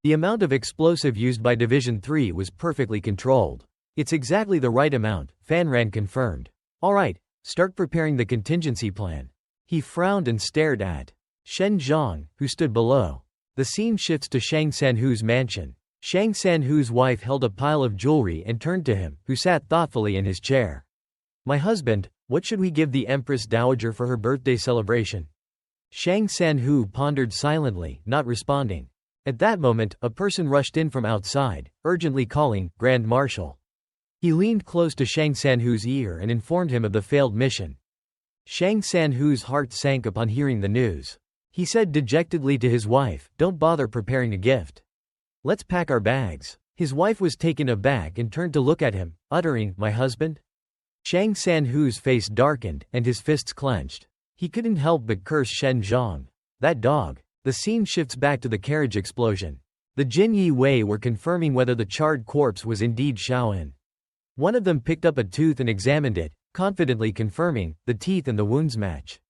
The amount of explosive used by Division 3 was perfectly controlled. "It's exactly the right amount," Fan Ran confirmed. "All right, start preparing the contingency plan." He frowned and stared at Shen Zhong, who stood below. The scene shifts to Shang Sanhu's mansion. Shang Sanhu's wife held a pile of jewelry and turned to him, who sat thoughtfully in his chair. "My husband, what should we give the Empress Dowager for her birthday celebration?" Shang Sanhu pondered silently, not responding. At that moment, a person rushed in from outside, urgently calling, "Grand Marshal." He leaned close to Shang Sanhu's ear and informed him of the failed mission. Shang Sanhu's heart sank upon hearing the news. He said dejectedly to his wife, "Don't bother preparing a gift. Let's pack our bags." His wife was taken aback and turned to look at him, uttering, "My husband?" Shang Sanhu's face darkened, and his fists clenched. He couldn't help but curse Shen Zhong. That dog. The scene shifts back to the carriage explosion. The Jin Yi Wei were confirming whether the charred corpse was indeed Xiao An. One of them picked up a tooth and examined it, confidently confirming, the teeth and the wounds match.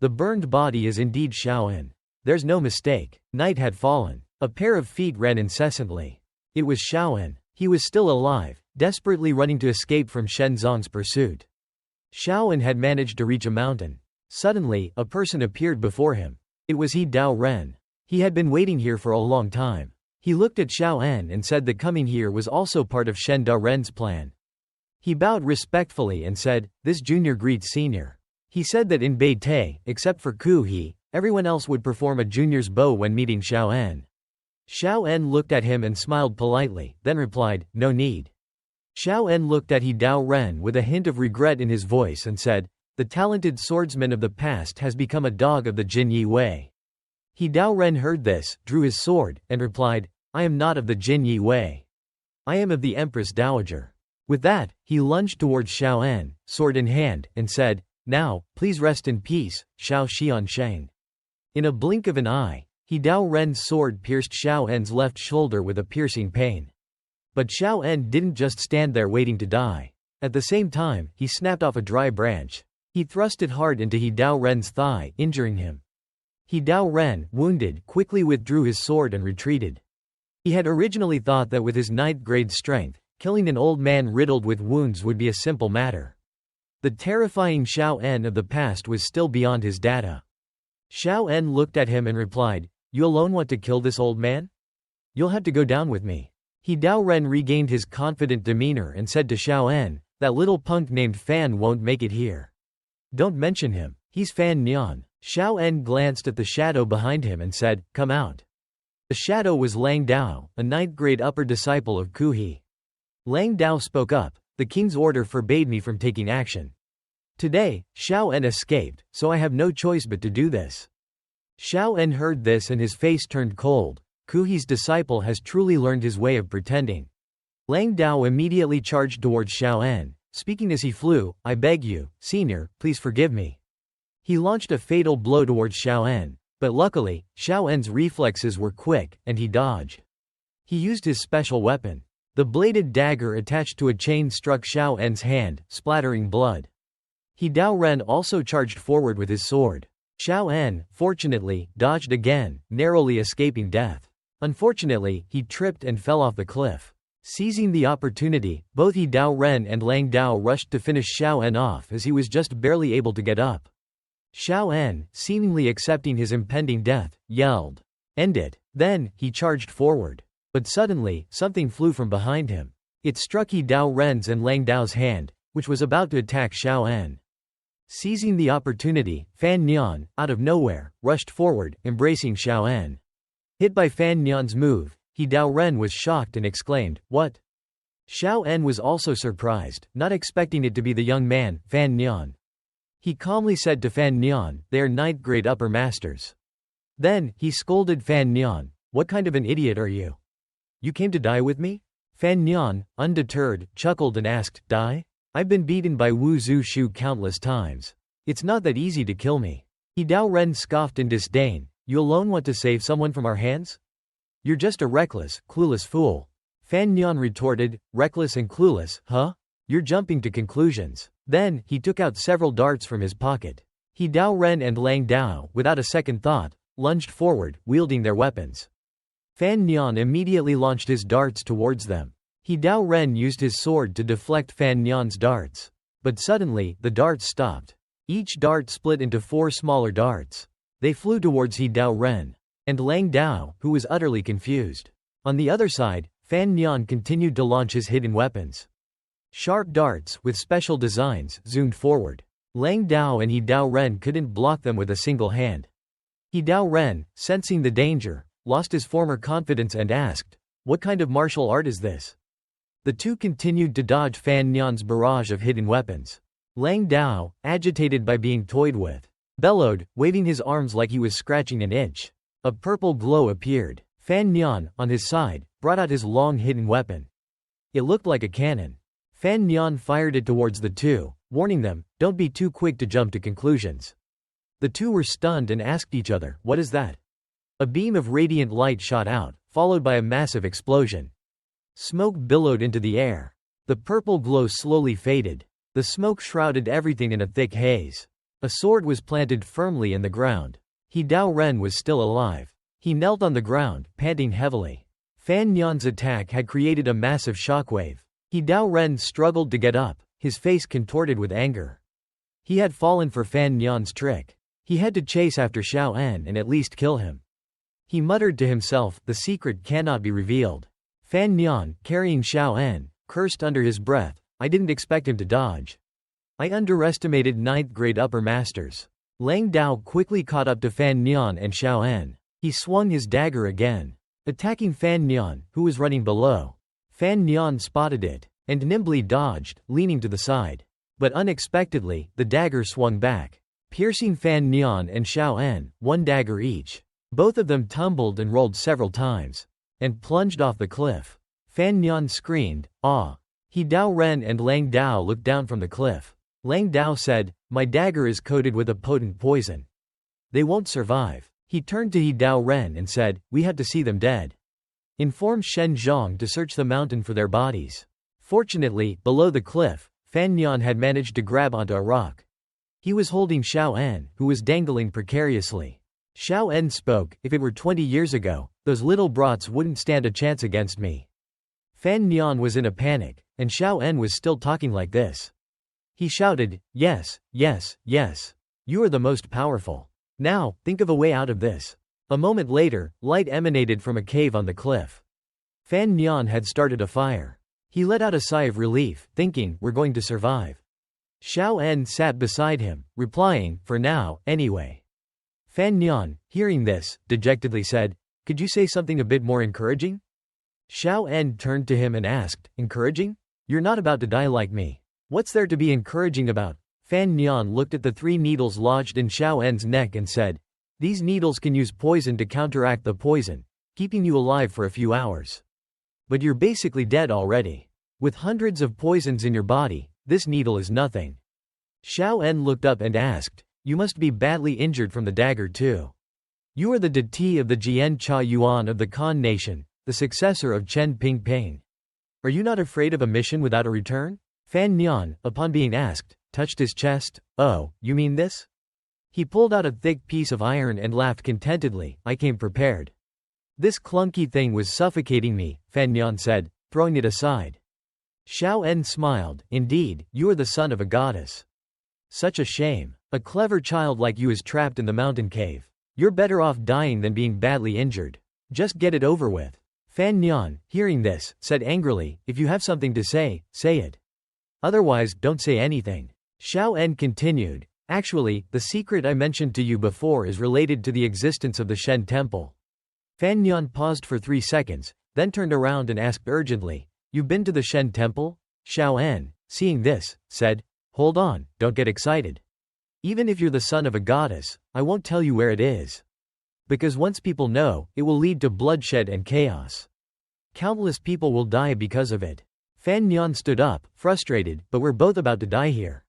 The burned body is indeed Xiao An. There's no mistake. Night had fallen. A pair of feet ran incessantly. It was Xiaoen. He was still alive, desperately running to escape from Shenzong's pursuit. Xiaoen had managed to reach a mountain. Suddenly, a person appeared before him. It was He Dao Ren. He had been waiting here for a long time. He looked at Xiaoen and said that coming here was also part of Shen Da Ren's plan. He bowed respectfully and said, "This junior greets senior." He said that in Beite, except for Ku He, everyone else would perform a junior's bow when meeting Xiaoen. Xiaoen looked at him and smiled politely, then replied, "No need." Xiaoen looked at He Dao Ren with a hint of regret in his voice and said, "The talented swordsman of the past has become a dog of the Jin Yi Wei." He Dao Ren heard this, drew his sword, and replied, "I am not of the Jin Yi Wei. I am of the Empress Dowager." With that, he lunged towards Xiaoen, sword in hand, and said, "Now, please rest in peace, Xiao Xiansheng." In a blink of an eye, He Dao Ren's sword pierced Xiaoen's left shoulder with a piercing pain. But Xiaoen didn't just stand there waiting to die. At the same time, he snapped off a dry branch. He thrust it hard into He Dao Ren's thigh, injuring him. He Dao Ren, wounded, quickly withdrew his sword and retreated. He had originally thought that with his 9th-grade strength, killing an old man riddled with wounds would be a simple matter. The terrifying Xiaoen of the past was still beyond his data. Xiaoen looked at him and replied, "You alone want to kill this old man? You'll have to go down with me." He Dao Ren regained his confident demeanor and said to Xiaoen, "That little punk named Fan won't make it here. Don't mention him, he's Fan Nian." Xiaoen glanced at the shadow behind him and said, "Come out." The shadow was Lang Dao, a 9th-grade upper disciple of Ku He. Lang Dao spoke up, "The king's order forbade me from taking action. Today, Xiaoen escaped, so I have no choice but to do this." Xiaoen heard this and his face turned cold. Ku He's disciple has truly learned his way of pretending. Lang Dao immediately charged towards Xiaoen, speaking as he flew, "I beg you, senior, please forgive me." He launched a fatal blow towards Xiaoen, but luckily, Xiaoen's reflexes were quick, and he dodged. He used his special weapon. The bladed dagger attached to a chain struck Xiaoen's hand, splattering blood. He Dao Ren also charged forward with his sword. Xiaoen, fortunately, dodged again, narrowly escaping death. Unfortunately, he tripped and fell off the cliff. Seizing the opportunity, both He Dao Ren and Lang Dao rushed to finish Xiaoen off as he was just barely able to get up. Xiaoen, seemingly accepting his impending death, yelled, "End it!" Then, he charged forward. But suddenly, something flew from behind him. It struck He Dao Ren's and Lang Dao's hand, which was about to attack Xiaoen. Seizing the opportunity, Fan Nian, out of nowhere, rushed forward, embracing Xiaoen. Hit by Fan Nian's move, He Dao Ren was shocked and exclaimed, "What?" Xiaoen was also surprised, not expecting it to be the young man, Fan Nian. He calmly said to Fan Nian, "They are 9th-grade upper masters." Then, he scolded Fan Nian, "What kind of an idiot are you? You came to die with me?" Fan Nian, undeterred, chuckled and asked, "Die? I've been beaten by Wu Zhu Shu countless times. It's not that easy to kill me." He Dao Ren scoffed in disdain, "You alone want to save someone from our hands? You're just a reckless, clueless fool." Fan Nian retorted, "Reckless and clueless, huh? You're jumping to conclusions." Then, he took out several darts from his pocket. He Dao Ren and Lang Dao, without a second thought, lunged forward, wielding their weapons. Fan Nian immediately launched his darts towards them. He Dao Ren used his sword to deflect Fan Nian's darts. But suddenly, the darts stopped. Each dart split into 4 smaller darts. They flew towards He Dao Ren and Lang Dao, who was utterly confused. On the other side, Fan Nian continued to launch his hidden weapons. Sharp darts, with special designs, zoomed forward. Lang Dao and He Dao Ren couldn't block them with a single hand. He Dao Ren, sensing the danger, lost his former confidence and asked, "What kind of martial art is this?" The two continued to dodge Fan Nian's barrage of hidden weapons. Lang Dao, agitated by being toyed with, bellowed, waving his arms like he was scratching an itch. A purple glow appeared. Fan Nian, on his side, brought out his long hidden weapon. It looked like a cannon. Fan Nian fired it towards the two, warning them, "Don't be too quick to jump to conclusions." The two were stunned and asked each other, "What is that?" A beam of radiant light shot out, followed by a massive explosion. Smoke billowed into the air. The purple glow slowly faded. The smoke shrouded everything in a thick haze. A sword was planted firmly in the ground. He Dao Ren was still alive. He knelt on the ground, panting heavily. Fan Nian's attack had created a massive shockwave. He Dao Ren struggled to get up, his face contorted with anger. He had fallen for Fan Nian's trick. He had to chase after Xiao En and at least kill him. He muttered to himself, the secret cannot be revealed. Fan Nian, carrying Xiao En, cursed under his breath, I didn't expect him to dodge. I underestimated 9th grade upper masters. Lang Dao quickly caught up to Fan Nian and Xiao En. He swung his dagger again, attacking Fan Nian, who was running below. Fan Nian spotted it, and nimbly dodged, leaning to the side. But unexpectedly, the dagger swung back, piercing Fan Nian and Xiao En, one dagger each. Both of them tumbled and rolled several times, and plunged off the cliff. Fan Nian screamed, "Ah!" He Dao Ren and Lang Dao looked down from the cliff. Lang Dao said, "My dagger is coated with a potent poison. They won't survive." He turned to He Dao Ren and said, "We had to see them dead. Inform Shen Zhong to search the mountain for their bodies." Fortunately, below the cliff, Fan Nian had managed to grab onto a rock. He was holding Xiao En, who was dangling precariously. Xiao En spoke, "If it were 20 years ago, those little brats wouldn't stand a chance against me." Fan Nian was in a panic, and Xiao En was still talking like this. He shouted, "Yes, yes, yes. You are the most powerful. Now, think of a way out of this." A moment later, light emanated from a cave on the cliff. Fan Nian had started a fire. He let out a sigh of relief, thinking, we're going to survive. Xiao En sat beside him, replying, "For now, anyway." Fan Nian, hearing this, dejectedly said, "Could you say something a bit more encouraging?" Xiao En turned to him and asked, "Encouraging? You're not about to die like me. What's there to be encouraging about?" Fan Nian looked at the 3 needles lodged in Xiao En's neck and said, "These needles can use poison to counteract the poison, keeping you alive for a few hours. But you're basically dead already. With hundreds of poisons in your body, this needle is nothing." Xiao En looked up and asked, "You must be badly injured from the dagger too. You are the deity of the Jian Cha Yuan of the Khan nation, the successor of Chen Pingping. Are you not afraid of a mission without a return?" Fan Nian, upon being asked, touched his chest. "Oh, you mean this?" He pulled out a thick piece of iron and laughed contentedly, "I came prepared." "This clunky thing was suffocating me," Fan Nian said, throwing it aside. Xiao En smiled, "Indeed, you are the son of a goddess. Such a shame. A clever child like you is trapped in the mountain cave. You're better off dying than being badly injured. Just get it over with." Fan Nian, hearing this, said angrily, "If you have something to say, say it. Otherwise, don't say anything." Xiao En continued, "Actually, the secret I mentioned to you before is related to the existence of the Shen Temple." Fan Nian paused for 3 seconds, then turned around and asked urgently, "You've been to the Shen Temple?" Xiao En, seeing this, said, "Hold on, don't get excited. Even if you're the son of a goddess, I won't tell you where it is. Because once people know, it will lead to bloodshed and chaos. Countless people will die because of it." Fan Nian stood up, frustrated, "But we're both about to die here.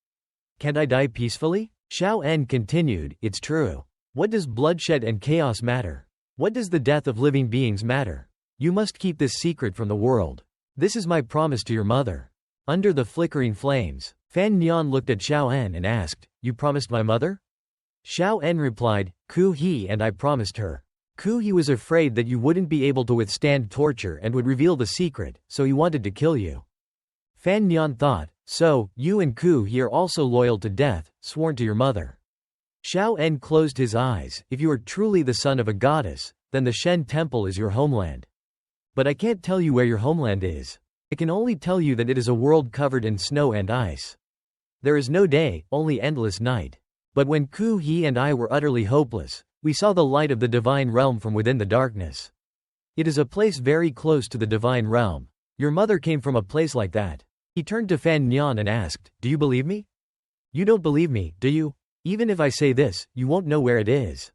Can't I die peacefully?" Xiao En continued, "It's true. What does bloodshed and chaos matter? What does the death of living beings matter? You must keep this secret from the world. This is my promise to your mother." Under the flickering flames, Fan Nian looked at Xiao En and asked, "You promised my mother?" Xiao En replied, "Ku He and I promised her. Ku He was afraid that you wouldn't be able to withstand torture and would reveal the secret, so he wanted to kill you." Fan Nian thought, "So, you and Ku He are also loyal to death, sworn to your mother." Xiao En closed his eyes. "If you are truly the son of a goddess, then the Shen Temple is your homeland. But I can't tell you where your homeland is. I can only tell you that it is a world covered in snow and ice. There is no day, only endless night. But when Ku He and I were utterly hopeless, we saw the light of the divine realm from within the darkness. It is a place very close to the divine realm. Your mother came from a place like that." He turned to Fan Nian and asked, "Do you believe me? You don't believe me, do you? Even if I say this, you won't know where it is.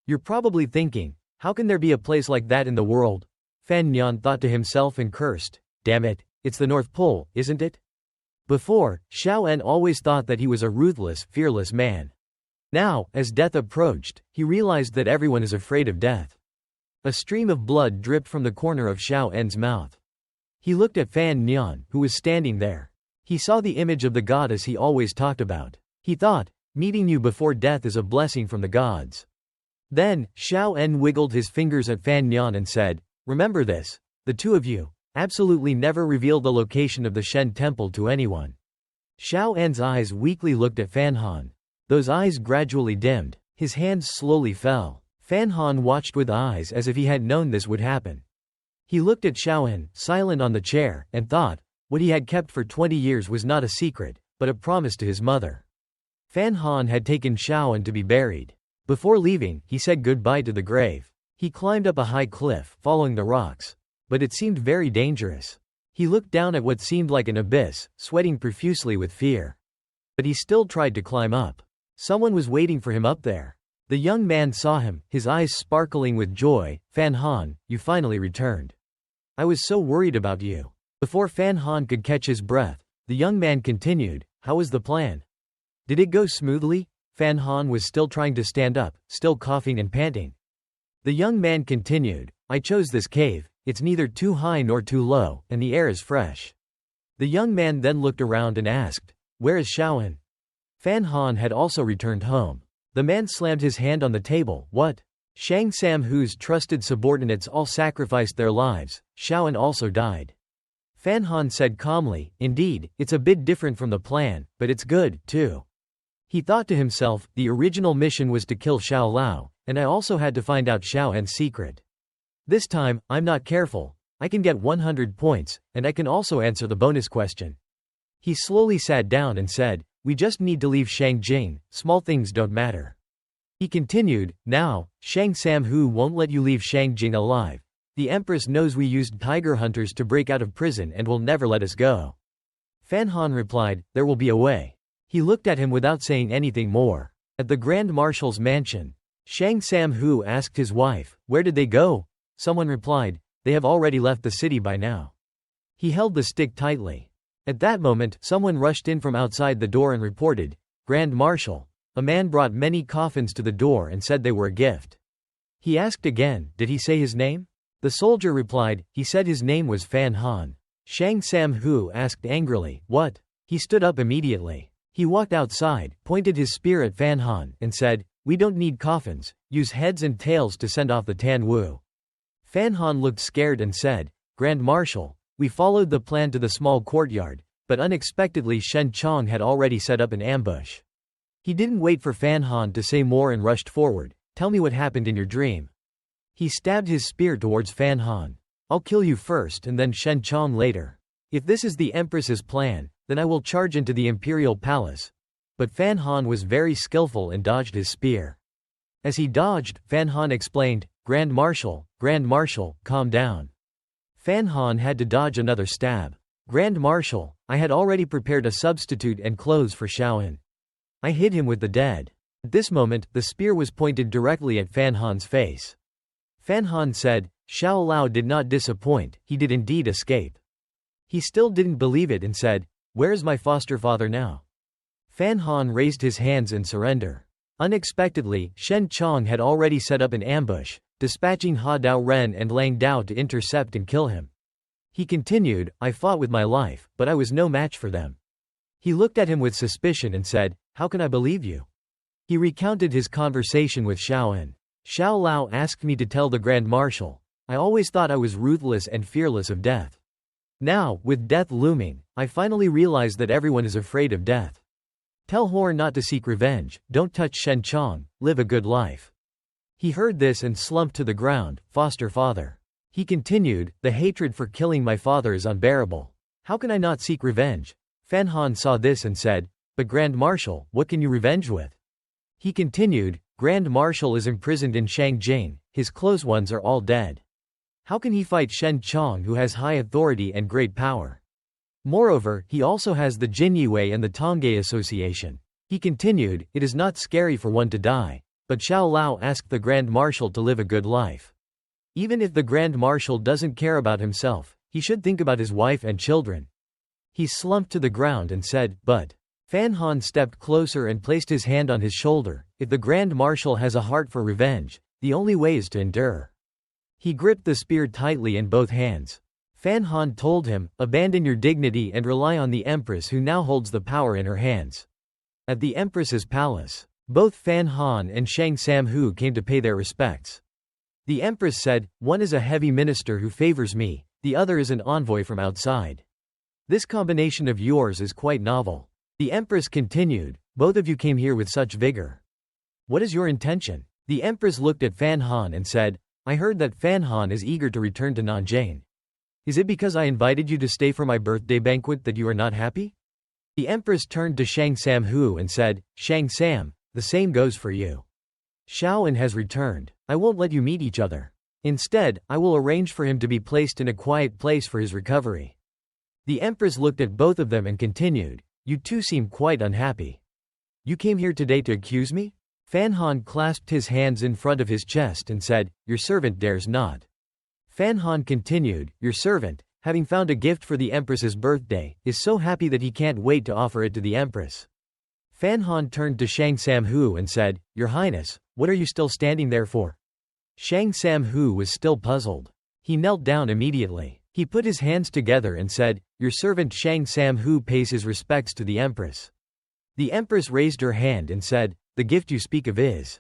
You're probably thinking, how can there be a place like that in the world?" Fan Nian thought to himself and cursed, "Damn it, it's the North Pole, isn't it?" Before, Xiao En always thought that he was a ruthless, fearless man. Now, as death approached, he realized that everyone is afraid of death. A stream of blood dripped from the corner of Xiao En's mouth. He looked at Fan Nian, who was standing there. He saw the image of the goddess he always talked about. He thought, meeting you before death is a blessing from the gods. Then, Xiao En wiggled his fingers at Fan Nian and said, "Remember this. The two of you, absolutely never reveal the location of the Shen temple to anyone." Xiao En's eyes weakly looked at Fan Han. Those eyes gradually dimmed. His hands slowly fell. Fan Han watched with eyes as if he had known this would happen. He looked at Xiao En, silent on the chair, and thought, what he had kept for 20 years was not a secret, but a promise to his mother. Fan Han had taken Xiao En to be buried. Before leaving, he said goodbye to the grave. He climbed up a high cliff, following the rocks. But it seemed very dangerous. He looked down at what seemed like an abyss, sweating profusely with fear. But he still tried to climb up. Someone was waiting for him up there. The young man saw him, his eyes sparkling with joy. "Fan Han, you finally returned. I was so worried about you." Before Fan Han could catch his breath, the young man continued, "How was the plan? Did it go smoothly?" Fan Han was still trying to stand up, still coughing and panting. The young man continued, "I chose this cave. It's neither too high nor too low, and the air is fresh." The young man then looked around and asked, "Where is Xiao En?" Fan Han had also returned home. The man slammed his hand on the table. "What? Shang Sam Hu's trusted subordinates all sacrificed their lives. Xiao En also died." Fan Han said calmly, "Indeed, it's a bit different from the plan, but it's good, too." He thought to himself, the original mission was to kill Xiao Lao, and I also had to find out Xiao En's secret. This time, I'm not careful. I can get 100 points, and I can also answer the bonus question. He slowly sat down and said, "We just need to leave Shangjing, small things don't matter." He continued, "Now, Shang Sam Hu won't let you leave Shangjing alive. The Empress knows we used tiger hunters to break out of prison and will never let us go." Fan Han replied, "There will be a way." He looked at him without saying anything more. At the Grand Marshal's mansion, Shang Sam Hu asked his wife, "Where did they go?" Someone replied, "They have already left the city by now." He held the stick tightly. At that moment, someone rushed in from outside the door and reported, "Grand Marshal." A man brought many coffins to the door and said they were a gift. He asked again, "Did he say his name?" The soldier replied, "He said his name was Fan Han." Shang Sam Hu asked angrily, "What?" He stood up immediately. He walked outside, pointed his spear at Fan Han, and said, "We don't need coffins, use heads and tails to send off the Tan Wu." Fan Han looked scared and said, "Grand Marshal, we followed the plan to the small courtyard, but unexpectedly Shen Chong had already set up an ambush." He didn't wait for Fan Han to say more and rushed forward. "Tell me what happened in your dream." He stabbed his spear towards Fan Han. "I'll kill you first and then Shen Chong later. If this is the Empress's plan, then I will charge into the Imperial Palace." But Fan Han was very skillful and dodged his spear. As he dodged, Fan Han explained, Grand Marshal, calm down." Fan Han had to dodge another stab. "Grand Marshal, I had already prepared a substitute and clothes for Xiao En. I hid him with the dead." At this moment, the spear was pointed directly at Fan Han's face. Fan Han said, "Xiao Lao did not disappoint, he did indeed escape." He still didn't believe it and said, "Where is my foster father now?" Fan Han raised his hands in surrender. Unexpectedly, Shen Chong had already set up an ambush, dispatching Ha Dao Ren and Lang Dao to intercept and kill him. He continued, "I fought with my life, but I was no match for them." He looked at him with suspicion and said, "How can I believe you?" He recounted his conversation with Xiao En. "Xiao Lao asked me to tell the Grand Marshal. I always thought I was ruthless and fearless of death. Now, with death looming, I finally realized that everyone is afraid of death. Tell Hor not to seek revenge, don't touch Shen Chong, live a good life." He heard this and slumped to the ground. "Foster father." He continued, "The hatred for killing my father is unbearable. How can I not seek revenge?" Fan Han saw this and said, "But Grand Marshal, what can you revenge with?" He continued, "Grand Marshal is imprisoned in Shangjing, his close ones are all dead. How can he fight Shen Chong who has high authority and great power? Moreover, he also has the Jinyue and the Tongay Association." He continued, "It is not scary for one to die, but Xiao Lao asked the Grand Marshal to live a good life. Even if the Grand Marshal doesn't care about himself, he should think about his wife and children." He slumped to the ground and said, "But..." Fan Han stepped closer and placed his hand on his shoulder. "If the Grand Marshal has a heart for revenge, the only way is to endure." He gripped the spear tightly in both hands. Fan Han told him, "Abandon your dignity and rely on the Empress who now holds the power in her hands." At the Empress's palace, Both Fan Han and Shang Samhu came to pay their respects. The empress said, "One is a heavy minister who favors me, the other is an envoy from outside. This combination of yours is quite novel." The empress continued, "Both of you came here with such vigor. What is your intention?" The empress looked at Fan Han and said, "I heard that Fan Han is eager to return to Nanjing. Is it because I invited you to stay for my birthday banquet that you are not happy?" The empress turned to Shang Samhu and said, "Shang Sam, the same goes for you. Shaoan has returned. I won't let you meet each other. Instead, I will arrange for him to be placed in a quiet place for his recovery." The empress looked at both of them and continued, "You two seem quite unhappy. You came here today to accuse me?" Fan Han clasped his hands in front of his chest and said, "Your servant dares not." Fan Han continued, "Your servant, having found a gift for the empress's birthday, is so happy that he can't wait to offer it to the empress." Fan Han turned to Shang Samhu and said, "Your Highness, what are you still standing there for?" Shang Samhu was still puzzled. He knelt down immediately. He put his hands together and said, "Your servant Shang Samhu pays his respects to the empress." The empress raised her hand and said, "The gift you speak of is?"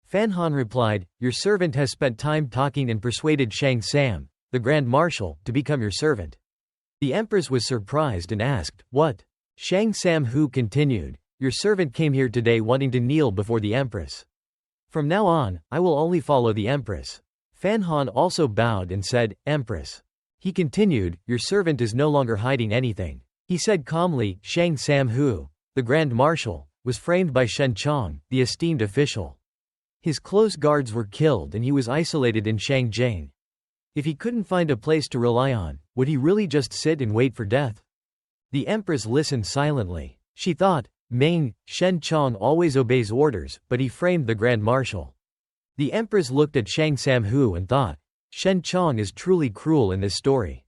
Fan Han replied, "Your servant has spent time talking and persuaded Shang Sam, the Grand Marshal, to become your servant." The empress was surprised and asked, "What?" Shang Samhu continued, "Your servant came here today wanting to kneel before the empress. From now on, I will only follow the empress." Fan Han also bowed and said, "Empress." He continued, "Your servant is no longer hiding anything." He said calmly, "Shang Samhu, the Grand Marshal, was framed by Shen Chong, the esteemed official. His close guards were killed and he was isolated in Shangjang. If he couldn't find a place to rely on, would he really just sit and wait for death?" The empress listened silently. She thought, Shen Chong always obeys orders, but he framed the Grand Marshal. The empress looked at Shang Samhu and thought, Shen Chong is truly cruel in this story.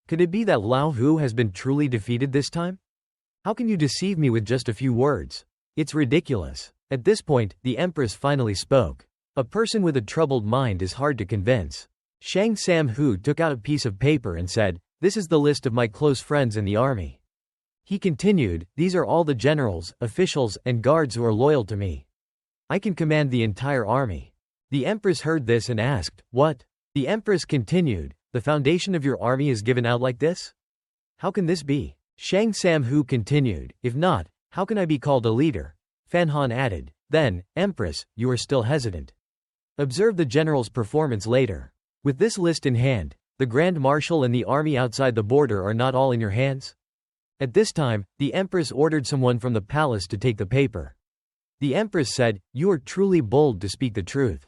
Could it be that Lao Hu has been truly defeated this time? How can you deceive me with just a few words? It's ridiculous. At this point, the empress finally spoke. A person with a troubled mind is hard to convince. Shang Samhu took out a piece of paper and said, "This is the list of my close friends in the army." He continued, "These are all the generals, officials, and guards who are loyal to me. I can command the entire army." The empress heard this and asked, "What?" The empress continued, "The foundation of your army is given out like this? How can this be?" Shang Samhu continued, "If not, how can I be called a leader?" Fan Han added, "Then, Empress, you are still hesitant. Observe the general's performance later. With this list in hand, the Grand Marshal and the army outside the border are not all in your hands?" At this time, the empress ordered someone from the palace to take the paper. The empress said, "You are truly bold to speak the truth.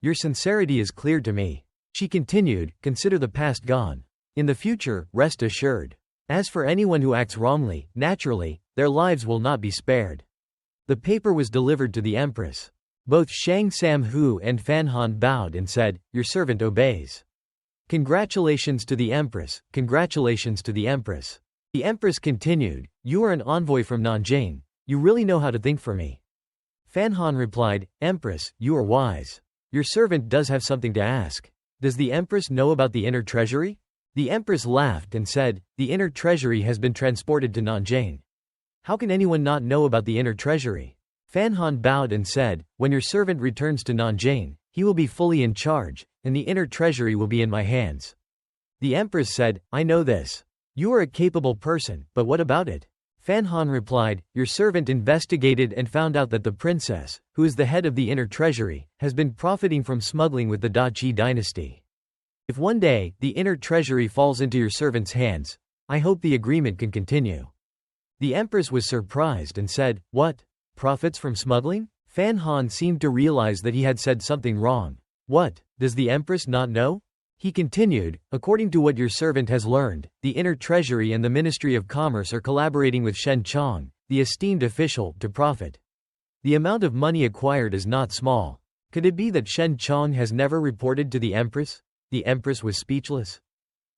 Your sincerity is clear to me." She continued, "Consider the past gone. In the future, rest assured. As for anyone who acts wrongly, naturally, their lives will not be spared." The paper was delivered to the empress. Both Shang Samhu and Fan Han bowed and said, "Your servant obeys." "Congratulations to the empress, congratulations to the empress." The empress continued, "You are an envoy from Nanjing. You really know how to think for me." Fan Han replied, "Empress, you are wise. Your servant does have something to ask. Does the empress know about the inner treasury?" The empress laughed and said, "The inner treasury has been transported to Nanjing. How can anyone not know about the inner treasury?" Fan Han bowed and said, "When your servant returns to Nanjing, he will be fully in charge, and the inner treasury will be in my hands." The empress said, "I know this. You are a capable person, but what about it?" Fan Han replied, "Your servant investigated and found out that the princess, who is the head of the inner treasury, has been profiting from smuggling with the Dachi dynasty. If one day, the inner treasury falls into your servant's hands, I hope the agreement can continue." The empress was surprised and said, "What? Profits from smuggling?" Fan Han seemed to realize that he had said something wrong. "What, does the empress not know?" He continued, "According to what your servant has learned, the inner treasury and the Ministry of Commerce are collaborating with Shen Chong, the esteemed official, to profit. The amount of money acquired is not small. Could it be that Shen Chong has never reported to the empress?" The empress was speechless.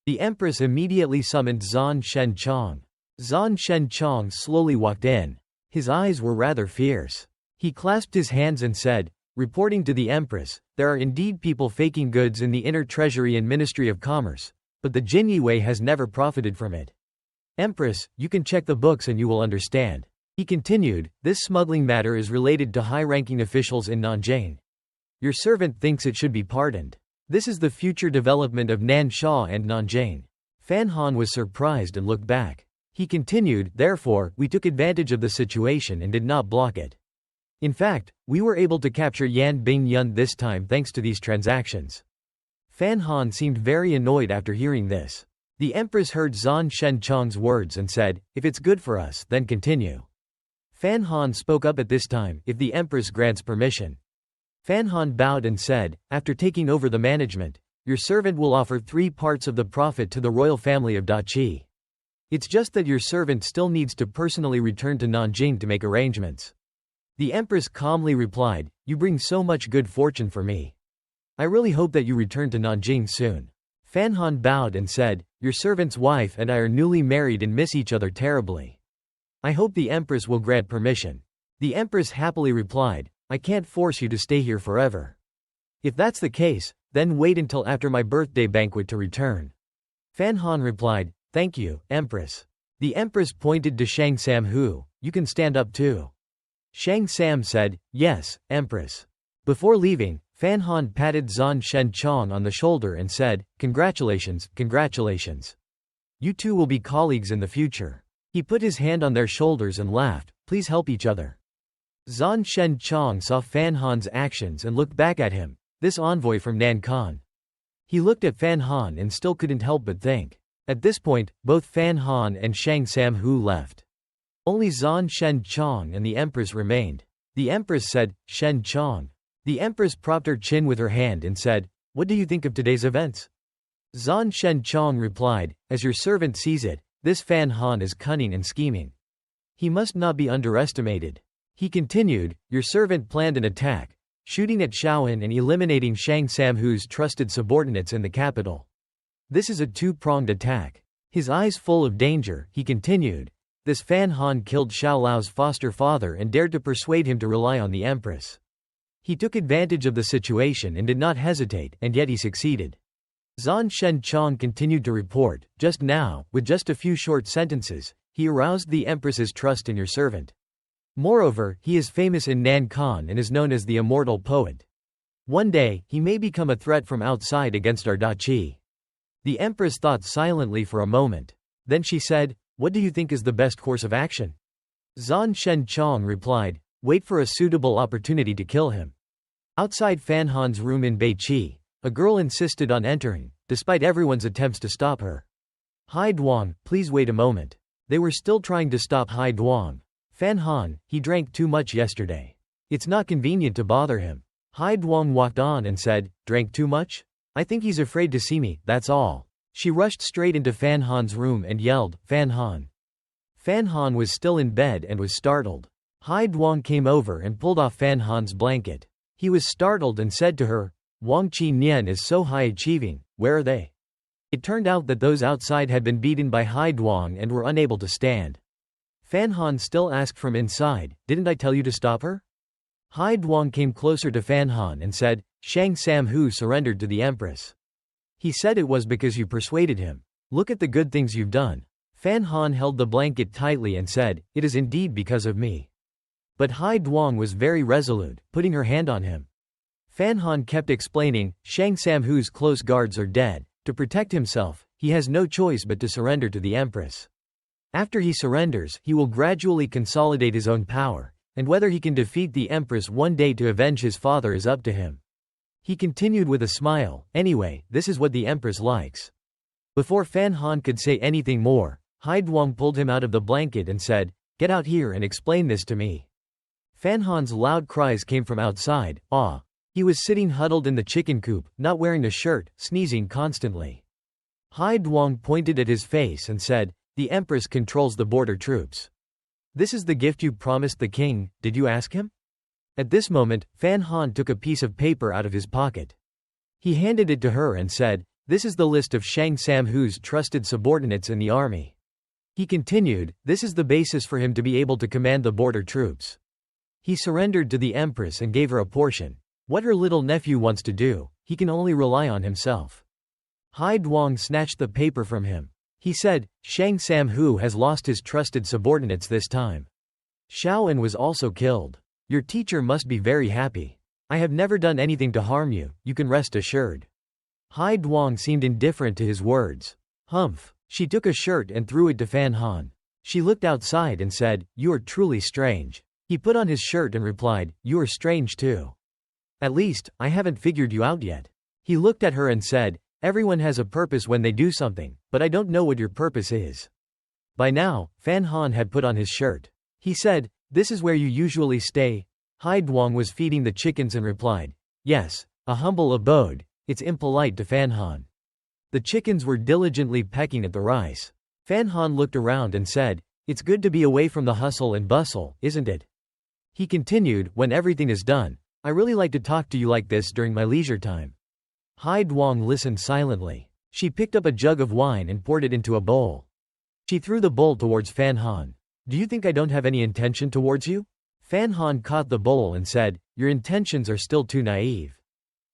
The empress immediately summoned Zan Shen Chong. Zan Shen Chong slowly walked in. His eyes were rather fierce. He clasped his hands and said, "Reporting to the empress, there are indeed people faking goods in the inner treasury and Ministry of Commerce, but the Jin Yiwei has never profited from it. Empress, you can check the books and you will understand." He continued, this smuggling matter is related to high-ranking officials in Nanjing. Your servant thinks it should be pardoned. This is the future development of Nansha and Nanjing. Fan Han was surprised and looked back. He continued, therefore, we took advantage of the situation and did not block it. In fact, we were able to capture Yan Bingyun this time thanks to these transactions. Fan Han seemed very annoyed after hearing this. The Empress heard Zan Shenchong's words and said, if it's good for us, then continue. Fan Han spoke up at this time, if the Empress grants permission. Fan Han bowed and said, after taking over the management, your servant will offer 3 parts of the profit to the royal family of Dachi. It's just that your servant still needs to personally return to Nanjing to make arrangements. The Empress calmly replied, you bring so much good fortune for me. I really hope that you return to Nanjing soon. Fan Han bowed and said, your servant's wife and I are newly married and miss each other terribly. I hope the Empress will grant permission. The Empress happily replied, I can't force you to stay here forever. If that's the case, then wait until after my birthday banquet to return. Fan Han replied, thank you, Empress. The Empress pointed to Shang Sam who, you can stand up too. Shang Sam said, yes, Empress. Before leaving, Fan Han patted Zan Shenchong on the shoulder and said, congratulations, congratulations. You two will be colleagues in the future. He put his hand on their shoulders and laughed, please help each other. Zan Shenchong saw Fan Han's actions and looked back at him, this envoy from Nankan. He looked at Fan Han and still couldn't help but think. At this point, both Fan Han and Shang Sam Hu left. Only Zan Shenchong and the Empress remained. The Empress said, Shenchong. The Empress propped her chin with her hand and said, what do you think of today's events? Zan Shenchong replied, as your servant sees it, this Fan Han is cunning and scheming. He must not be underestimated. He continued, your servant planned an attack, shooting at Shaoan and eliminating Shang Sam Hu's trusted subordinates in the capital. This is a two-pronged attack. His eyes full of danger, he continued, this Fan Han killed Xiao Lao's foster father and dared to persuade him to rely on the Empress. He took advantage of the situation and did not hesitate, and yet he succeeded. Zan Shenchong continued to report, just now, with just a few short sentences, he aroused the Empress's trust in your servant. Moreover, he is famous in Nankan and is known as the immortal poet. One day, he may become a threat from outside against our Dachi. The Empress thought silently for a moment. Then she said, what do you think is the best course of action? Zan Shenchong replied, wait for a suitable opportunity to kill him. Outside Fan Han's room in Beiqi, a girl insisted on entering, despite everyone's attempts to stop her. Hai Duang, please wait a moment. They were still trying to stop Hai Duang. Fan Han, he drank too much yesterday. It's not convenient to bother him. Hai Duang walked on and said, drank too much? I think he's afraid to see me, that's all. She rushed straight into Fan Han's room and yelled, Fan Han. Fan Han was still in bed and was startled. Hai Duang came over and pulled off Fan Han's blanket. He was startled and said to her, Wang Qi Nian is so high-achieving, where are they? It turned out that those outside had been beaten by Hai Duang and were unable to stand. Fan Han still asked from inside, didn't I tell you to stop her? Hai Duang came closer to Fan Han and said, Shang Sam Hu surrendered to the Empress. He said it was because you persuaded him. Look at the good things you've done. Fan Han held the blanket tightly and said, it is indeed because of me. But Hai Duang was very resolute, putting her hand on him. Fan Han kept explaining, Shang Sam Hu's close guards are dead. To protect himself, he has no choice but to surrender to the Empress. After he surrenders, he will gradually consolidate his own power, and whether he can defeat the Empress one day to avenge his father is up to him. He continued with a smile, anyway, this is what the Empress likes. Before Fan Han could say anything more, Hai Duang pulled him out of the blanket and said, get out here and explain this to me. Fan Han's loud cries came from outside, ah. He was sitting huddled in the chicken coop, not wearing a shirt, sneezing constantly. Hai Duang pointed at his face and said, the Empress controls the border troops. This is the gift you promised the king, did you ask him? At this moment, Fan Han took a piece of paper out of his pocket. He handed it to her and said, this is the list of Shang Sam Hu's trusted subordinates in the army. He continued, this is the basis for him to be able to command the border troops. He surrendered to the Empress and gave her a portion. What her little nephew wants to do, he can only rely on himself. Hai Duang snatched the paper from him. He said, Shang Sam Hu has lost his trusted subordinates this time. Xiaoan was also killed. Your teacher must be very happy. I have never done anything to harm you, you can rest assured. Hai Duang seemed indifferent to his words. Humph. She took a shirt and threw it to Fan Han. She looked outside and said, "You are truly strange." He put on his shirt and replied, "You are strange too. At least, I haven't figured you out yet." He looked at her and said, "Everyone has a purpose when they do something, but I don't know what your purpose is." By now, Fan Han had put on his shirt. He said, "This is where you usually stay?" Hai Duang was feeding the chickens and replied, "Yes, a humble abode." It's impolite to Fan Han. The chickens were diligently pecking at the rice. Fan Han looked around and said, "It's good to be away from the hustle and bustle, isn't it?" He continued, "When everything is done, I really like to talk to you like this during my leisure time." Hai Duang listened silently. She picked up a jug of wine and poured it into a bowl. She threw the bowl towards Fan Han. "Do you think I don't have any intention towards you?" Fan Han caught the bowl and said, "Your intentions are still too naive."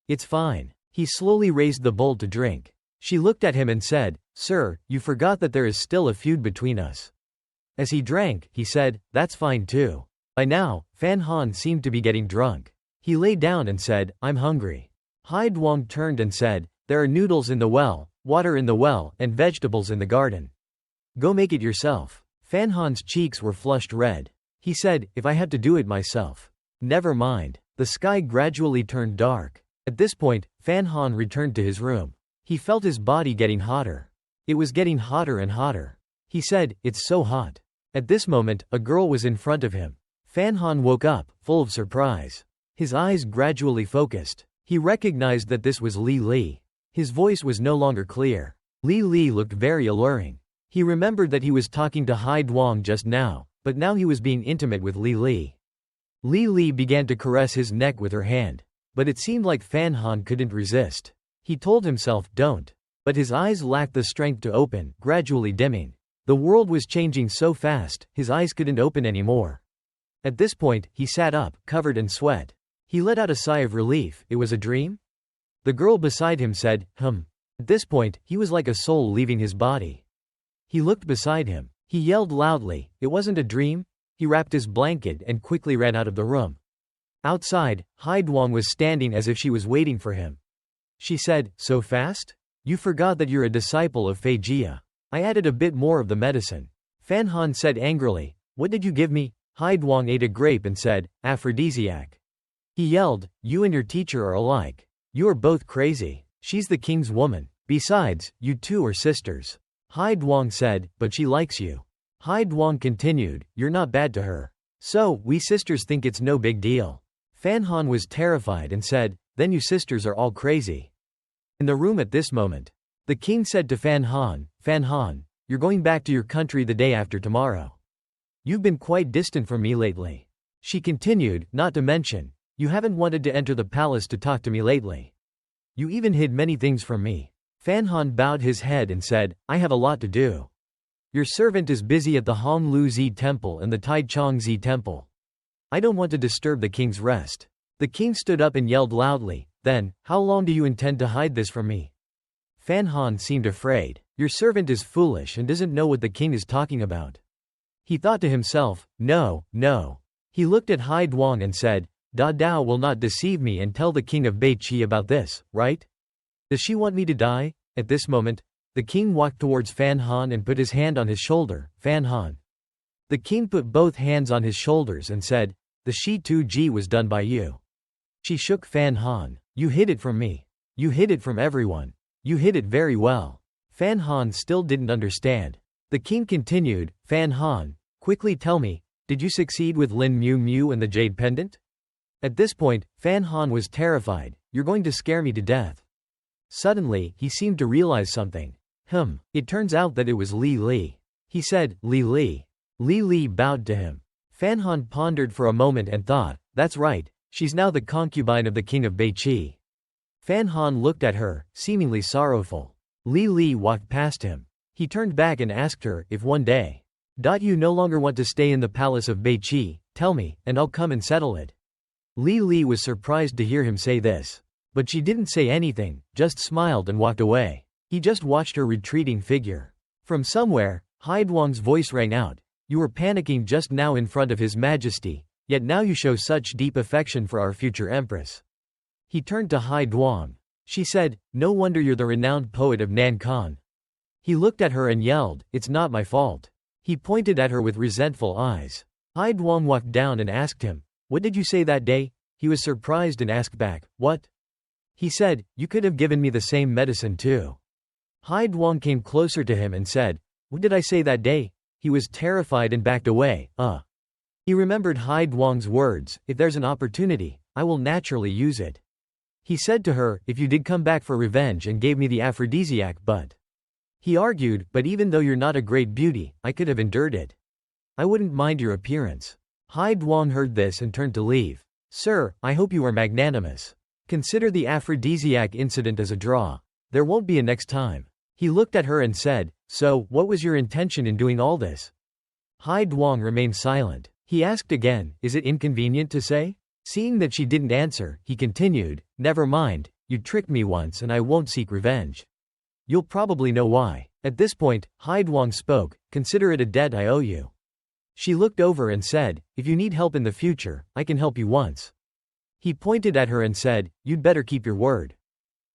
"It's fine." He slowly raised the bowl to drink. She looked at him and said, "Sir, you forgot that there is still a feud between us." As he drank, he said, "That's fine too." By now, Fan Han seemed to be getting drunk. He lay down and said, "I'm hungry." Hai Duang turned and said, "There are noodles in the well, water in the well, and vegetables in the garden. Go make it yourself." Fan Han's cheeks were flushed red. He said, "If I had to do it myself." "Never mind." The sky gradually turned dark. At this point, Fan Han returned to his room. He felt his body getting hotter. It was getting hotter and hotter. He said, "It's so hot." At this moment, a girl was in front of him. Fan Han woke up, full of surprise. His eyes gradually focused. He recognized that this was Li Li. His voice was no longer clear. Li Li looked very alluring. He remembered that he was talking to Hai Duang just now, but now he was being intimate with Li Li. Li Li began to caress his neck with her hand. But it seemed like Fan Han couldn't resist. He told himself, "Don't." But his eyes lacked the strength to open, gradually dimming. The world was changing so fast, his eyes couldn't open anymore. At this point, he sat up, covered in sweat. He let out a sigh of relief. It was a dream? The girl beside him said, At this point, he was like a soul leaving his body. He looked beside him. He yelled loudly, "It wasn't a dream." He wrapped his blanket and quickly ran out of the room. Outside, Hai Duang was standing as if she was waiting for him. She said, "So fast? You forgot that you're a disciple of Fei Jia. I added a bit more of the medicine." Fan Han said angrily, "What did you give me?" Hai Duang ate a grape and said, "Aphrodisiac." He yelled, "You and your teacher are alike. You are both crazy. She's the king's woman. Besides, you two are sisters." Hai Duang said, "But she likes you." Hai Duang continued, "You're not bad to her. So, we sisters think it's no big deal." Fan Han was terrified and said, "Then you sisters are all crazy." In the room at this moment, the king said to Fan Han, "Fan Han, you're going back to your country the day after tomorrow. You've been quite distant from me lately." She continued, "Not to mention, you haven't wanted to enter the palace to talk to me lately. You even hid many things from me." Fan Han bowed his head and said, "I have a lot to do. Your servant is busy at the Honglu Zi Temple and the Taichung Zi Temple. I don't want to disturb the king's rest." The king stood up and yelled loudly, "Then, how long do you intend to hide this from me?" Fan Han seemed afraid. Your servant is foolish and doesn't know what the king is talking about. He thought to himself, no. He looked at Hai Duang and said, Da Dao will not deceive me and tell the king of Beiqi about this, right? Does she want me to die? At this moment, the king walked towards Fan Han and put his hand on his shoulder. Fan Han. The king put both hands on his shoulders and said, "The Shi Tu Ji was done by you." She shook Fan Han. "You hid it from me. You hid it from everyone. You hid it very well." Fan Han still didn't understand. The king continued, "Fan Han, quickly tell me, did you succeed with Lin Miu Miu and the jade pendant?" At this point, Fan Han was terrified. "You're going to scare me to death." Suddenly, he seemed to realize something. It turns out that it was Li Li. He said, "Li Li." Li Li bowed to him. Fan Han pondered for a moment and thought, "That's right, she's now the concubine of the king of Beiqi." Fan Han looked at her, seemingly sorrowful. Li Li walked past him. He turned back and asked her, "If one day you no longer want to stay in the palace of Beiqi, tell me, and I'll come and settle it." Li Li was surprised to hear him say this. But she didn't say anything, just smiled and walked away. He just watched her retreating figure. From somewhere, Hai Duang's voice rang out, You were panicking just now in front of His Majesty, yet now you show such deep affection for our future empress." He turned to Hai Duang. She said, "No wonder you're the renowned poet of Nankan." He looked at her and yelled, "It's not my fault." He pointed at her with resentful eyes. Hai Duang walked down and asked him, "What did you say that day?" He was surprised and asked back, "What?" He said, "You could have given me the same medicine too." Hai Duang came closer to him and said, "What did I say that day?" He was terrified and backed away. He remembered Hai Duang's words, "If there's an opportunity, I will naturally use it." He said to her, "If you did come back for revenge and gave me the aphrodisiac but…" He argued, "But even though you're not a great beauty, I could have endured it. I wouldn't mind your appearance." Hai Duang heard this and turned to leave. "Sir, I hope you are magnanimous. Consider the aphrodisiac incident as a draw. There won't be a next time." He looked at her and said, "So, what was your intention in doing all this?" Hai Duang remained silent. He asked again, "Is it inconvenient to say?" Seeing that she didn't answer, he continued, "Never mind, you tricked me once and I won't seek revenge. You'll probably know why." At this point, Hai Duang spoke, "Consider it a debt I owe you." She looked over and said, "If you need help in the future, I can help you once." He pointed at her and said, "You'd better keep your word."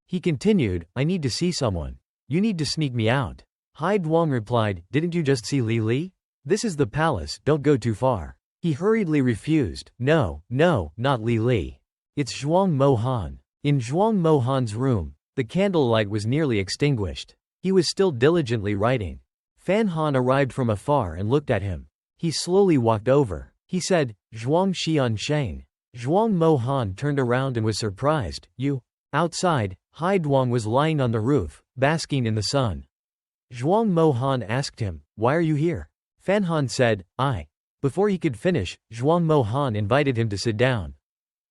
He continued, "I need to see someone. You need to sneak me out." Hai Duang replied, "Didn't you just see Li Li? This is the palace, don't go too far." He hurriedly refused, "No, not Li Li. It's Zhuang Mohan." In Zhuang Mohan's room, the candlelight was nearly extinguished. He was still diligently writing. Fan Han arrived from afar and looked at him. He slowly walked over. He said, "Zhuang Xian Sheng." Zhuang Mohan turned around and was surprised. "You?" Outside, Hai Duang was lying on the roof, basking in the sun. Zhuang Mohan asked him, "Why are you here?" Fan Han said, "I." Before he could finish, Zhuang Mohan invited him to sit down.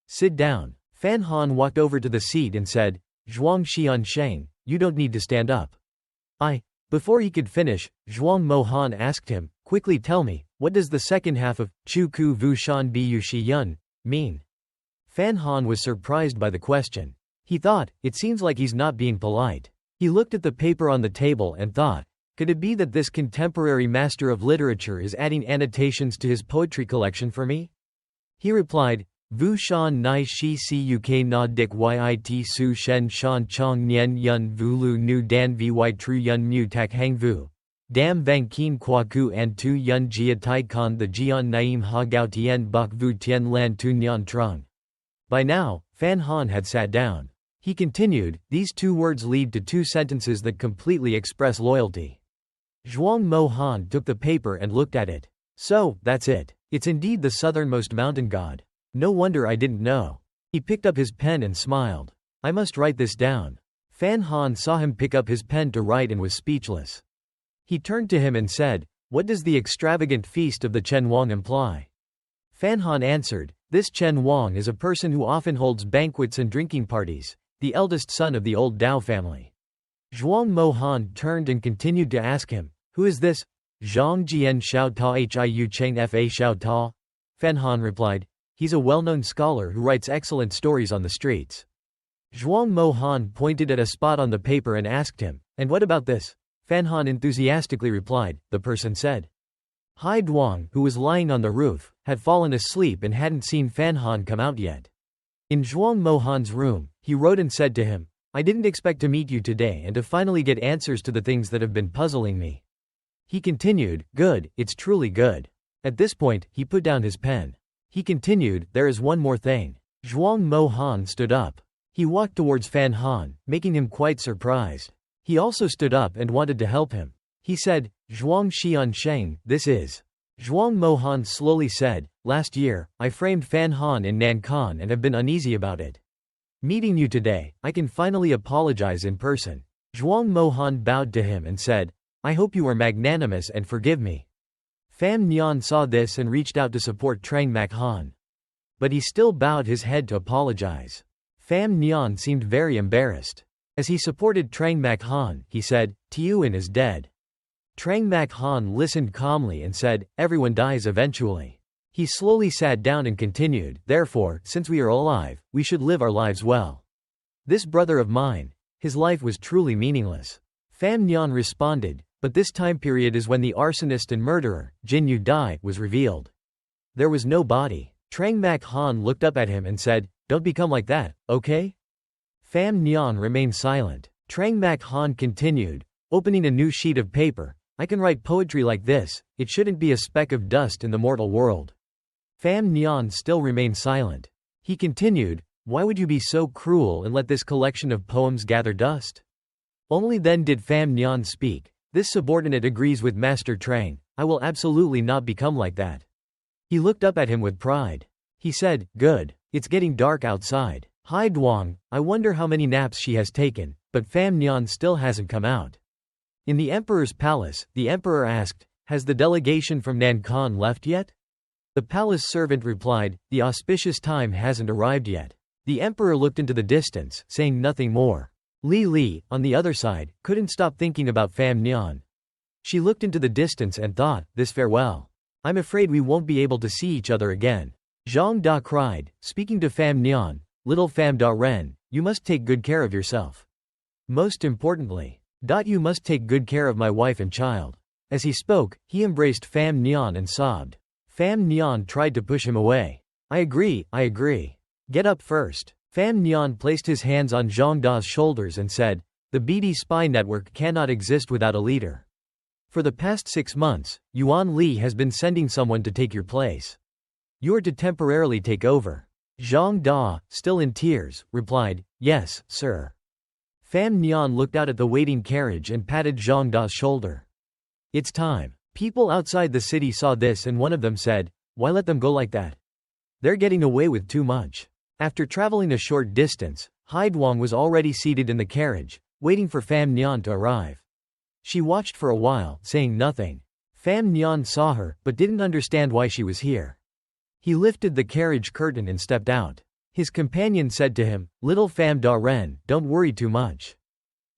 "Sit down." Fan Han walked over to the seat and said, "Zhuang Xian Sheng, you don't need to stand up." "I." Before he could finish, Zhuang Mohan asked him, "Quickly tell me, what does the second half of Chu Ku Vu Shan Bu Shi Yun mean?" Fan Han was surprised by the question. He thought, it seems like he's not being polite. He looked at the paper on the table and thought, could it be that this contemporary master of literature is adding annotations to his poetry collection for me? He replied, Vu Shan Nai Shi Cuk Na Dik Yit Su Shen Shan Chong Nien Yun Vu Lu Nu Dan Vy Tru Yun Mu Tak Hang Vu. Dam Vang Kien Kwa Ku An Tu Yun Jia Tai Kan The Jian Naim Ha Gao Tien Bok Vu Tien Lan Tu Nyan Trung. By now, Fan Han had sat down. He continued, these two words lead to two sentences that completely express loyalty. Zhuang Mohan took the paper and looked at it. So, that's it. It's indeed the southernmost mountain god. No wonder I didn't know. He picked up his pen and smiled. I must write this down. Fan Han saw him pick up his pen to write and was speechless. He turned to him and said, what does the extravagant feast of the Chen Wang imply? Fan Han answered, this Chen Wang is a person who often holds banquets and drinking parties, the eldest son of the old Dao family. Zhuang Mohan turned and continued to ask him, who is this? Zhang Jian Xiao Ta Hiu Cheng Fa Xiao Ta? Fan Han replied, he's a well-known scholar who writes excellent stories on the streets. Zhuang Mohan pointed at a spot on the paper and asked him, and what about this? Fan Han enthusiastically replied, the person said. Hai Duang, who was lying on the roof, had fallen asleep and hadn't seen Fan Han come out yet. In Zhuang Mohan's room, he wrote and said to him, I didn't expect to meet you today and to finally get answers to the things that have been puzzling me. He continued, good, it's truly good. At this point, he put down his pen. He continued, there is one more thing. Zhuang Mohan stood up. He walked towards Fan Han, making him quite surprised. He also stood up and wanted to help him. He said, Zhuang Xian Sheng, this is. Zhuang Mohan slowly said, last year, I framed Fan Han in Nankan and have been uneasy about it. Meeting you today, I can finally apologize in person. Zhuang Mohan bowed to him and said, I hope you are magnanimous and forgive me. Pham Nhan saw this and reached out to support Trang Mak Han. But he still bowed his head to apologize. Pham Nhan seemed very embarrassed. As he supported Trang Mak Han, he said, Tiuan is dead. Trang Mak Han listened calmly and said, everyone dies eventually. He slowly sat down and continued, therefore, since we are alive, we should live our lives well. This brother of mine, his life was truly meaningless. Pham Nhan responded, But this time period is when the arsonist and murderer, Jin Yu Dai, was revealed. There was no body. Trang Mak Han looked up at him and said, "Don't become like that, okay?" Pham Nhan remained silent. Trang Mak Han continued, opening a new sheet of paper. "I can write poetry like this, it shouldn't be a speck of dust in the mortal world." Pham Nhan still remained silent. He continued, "Why would you be so cruel and let this collection of poems gather dust?" Only then did Pham Nhan speak. "This subordinate agrees with Master Trang, I will absolutely not become like that." He looked up at him with pride. He said, "Good. It's getting dark outside. Hai Duong, I wonder how many naps she has taken, but Pham Nhan still hasn't come out." In the emperor's palace, the emperor asked, "Has the delegation from Nankan left yet?" The palace servant replied, "The auspicious time hasn't arrived yet." The emperor looked into the distance, saying nothing more. Li Li, on the other side, couldn't stop thinking about Pham Nhan. She looked into the distance and thought, "This farewell. I'm afraid we won't be able to see each other again." Zhang Da cried, speaking to Pham Nhan, "Little Pham Da Ren, you must take good care of yourself. Most importantly, you must take good care of my wife and child." As he spoke, he embraced Pham Nhan and sobbed. Pham Nhan tried to push him away. I agree. Get up first." Pham Nhan placed his hands on Zhang Da's shoulders and said, "The BD spy network cannot exist without a leader. For the past 6 months, Yuan Li has been sending someone to take your place. You're to temporarily take over." Zhang Da, still in tears, replied, "Yes, sir." Pham Nhan looked out at the waiting carriage and patted Zhang Da's shoulder. "It's time." People outside the city saw this and one of them said, "Why let them go like that? They're getting away with too much." After traveling a short distance, Hai Duong was already seated in the carriage, waiting for Pham Nhan to arrive. She watched for a while, saying nothing. Pham Nhan saw her, but didn't understand why she was here. He lifted the carriage curtain and stepped out. His companion said to him, "Little Pham Da Ren, don't worry too much.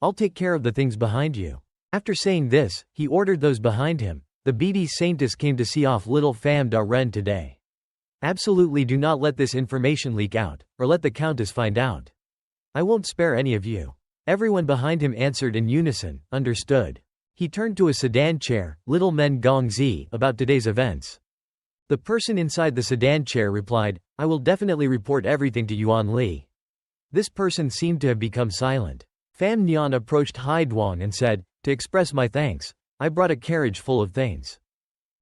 I'll take care of the things behind you." After saying this, he ordered those behind him. "The BD Saintess came to see off little Pham Da Ren today. Absolutely do not let this information leak out, or let the Countess find out. I won't spare any of you." Everyone behind him answered in unison, "Understood." He turned to a sedan chair, "Little Men Gong Zi, about today's events." The person inside the sedan chair replied, "I will definitely report everything to Yuan Li." This person seemed to have become silent. Pham Nhan approached Hai Duong and said, "To express my thanks, I brought a carriage full of things."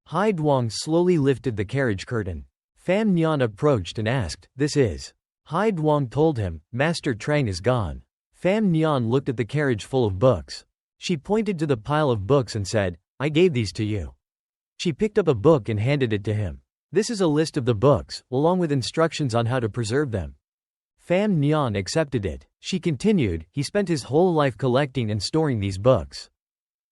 Hai Duong slowly lifted the carriage curtain. Pham Nhan approached and asked, "This is?" Hai Duong told him, "Master Trang is gone." Pham Nhan looked at the carriage full of books. She pointed to the pile of books and said, "I gave these to you." She picked up a book and handed it to him. "This is a list of the books, along with instructions on how to preserve them." Pham Nhan accepted it. She continued, "He spent his whole life collecting and storing these books.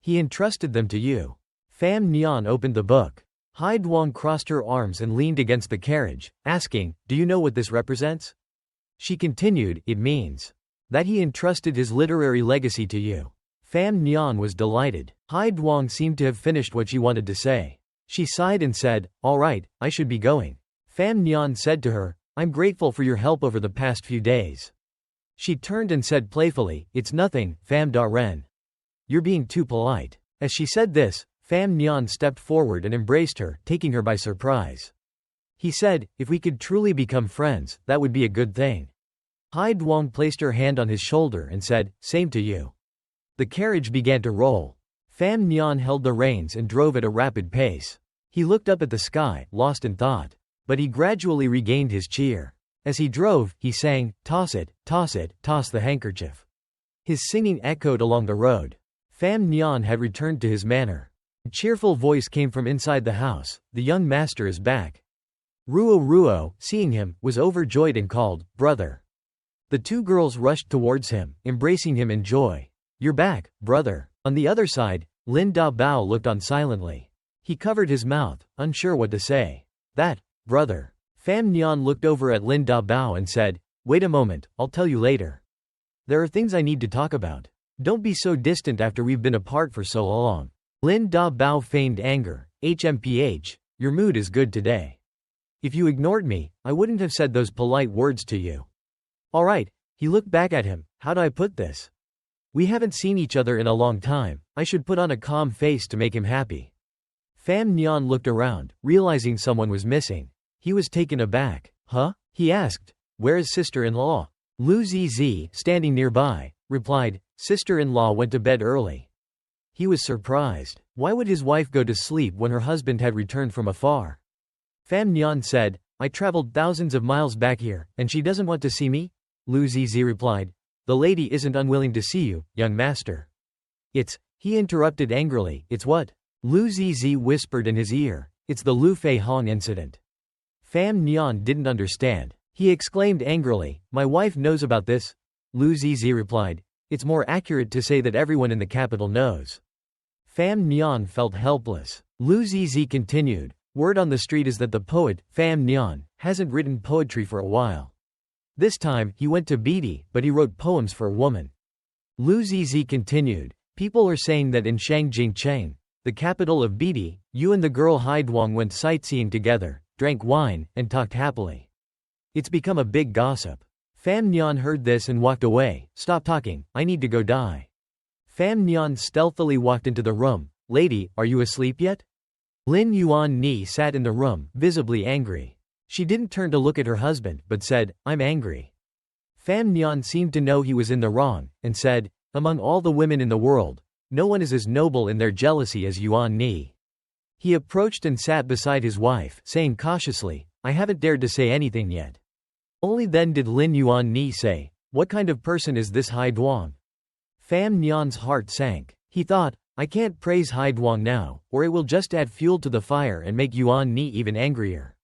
He entrusted them to you." Pham Nhan opened the book. Hai Duong crossed her arms and leaned against the carriage, asking, "Do you know what this represents?" She continued, "It means that he entrusted his literary legacy to you." Pham Nhan was delighted. Hai Duong seemed to have finished what she wanted to say. She sighed and said, "All right, I should be going." Pham Nhan said to her, "I'm grateful for your help over the past few days." She turned and said playfully, "It's nothing, Pham Da Ren. You're being too polite." As she said this, Pham Nhan stepped forward and embraced her, taking her by surprise. He said, "If we could truly become friends, that would be a good thing." Hai Duong placed her hand on his shoulder and said, "Same to you." The carriage began to roll. Pham Nhan held the reins and drove at a rapid pace. He looked up at the sky, lost in thought. But he gradually regained his cheer. As he drove, he sang, toss the handkerchief." His singing echoed along the road. Pham Nhan had returned to his manor. A cheerful voice came from inside the house, "The young master is back." Ruo, seeing him, was overjoyed and called, "Brother." The two girls rushed towards him, embracing him in joy. "You're back, brother." On the other side, Lin Da Bao looked on silently. He covered his mouth, unsure what to say. "That, brother." Pham Nhan looked over at Lin Da Bao and said, "Wait a moment, I'll tell you later. There are things I need to talk about. Don't be so distant after we've been apart for so long." Lin Da Bao feigned anger. "HMPH, your mood is good today. If you ignored me, I wouldn't have said those polite words to you." "All right." He looked back at him. "How do I put this?" We haven't seen each other in a long time, I should put on a calm face to make him happy. Pham Nhan looked around, realizing someone was missing. He was taken aback. Huh? He asked. Where is sister-in-law? Lu Zizi, standing nearby, replied, Sister-in-law went to bed early. He was surprised. Why would his wife go to sleep when her husband had returned from afar? Pham Nhan said, I traveled thousands of miles back here, and she doesn't want to see me? Lu Zizi replied, The lady isn't unwilling to see you, young master. He interrupted angrily, it's what? Lu Zizi whispered in his ear, it's the Lu Fei Hong incident. Pham Nhan didn't understand. He exclaimed angrily, My wife knows about this? Lu Zizi replied, It's more accurate to say that everyone in the capital knows. Pham Nhan felt helpless. Lu Zizi continued, Word on the street is that the poet, Pham Nhan, hasn't written poetry for a while. This time, he went to Beatty, but he wrote poems for a woman. Lu Zizi continued, People are saying that in Shangjingcheng, the capital of Beatty, you and the girl Haiduang went sightseeing together, drank wine, and talked happily. It's become a big gossip. Pham Nhan heard this and walked away. Stop talking, I need to go die. Pham Nhan stealthily walked into the room. Lady, are you asleep yet? Lin Yuan Ni sat in the room, visibly angry. She didn't turn to look at her husband, but said, I'm angry. Pham Nhan seemed to know he was in the wrong, and said, Among all the women in the world, no one is as noble in their jealousy as Yuan Ni. He approached and sat beside his wife, saying cautiously, I haven't dared to say anything yet. Only then did Lin Yuan Ni say, What kind of person is this Haiduang? Pham Nhan's heart sank. He thought, I can't praise Haiduang now, or it will just add fuel to the fire and make Yuan Ni even angrier.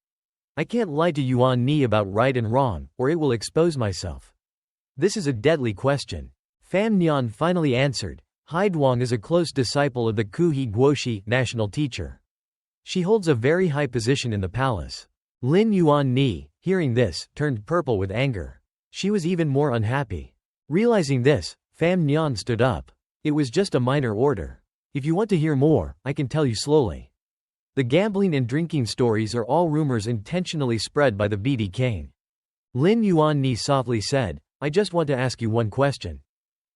I can't lie to Yuan Ni about right and wrong, or it will expose myself. This is a deadly question. Pham Nhan finally answered, Haiduang is a close disciple of the Kuhi Guoshi national teacher. She holds a very high position in the palace. Lin Yuan Ni, hearing this, turned purple with anger. She was even more unhappy. Realizing this, Pham Nhan stood up. It was just a minor order. If you want to hear more, I can tell you slowly. The gambling and drinking stories are all rumors intentionally spread by the Beatty king. Lin Yuan Ni softly said, I just want to ask you one question.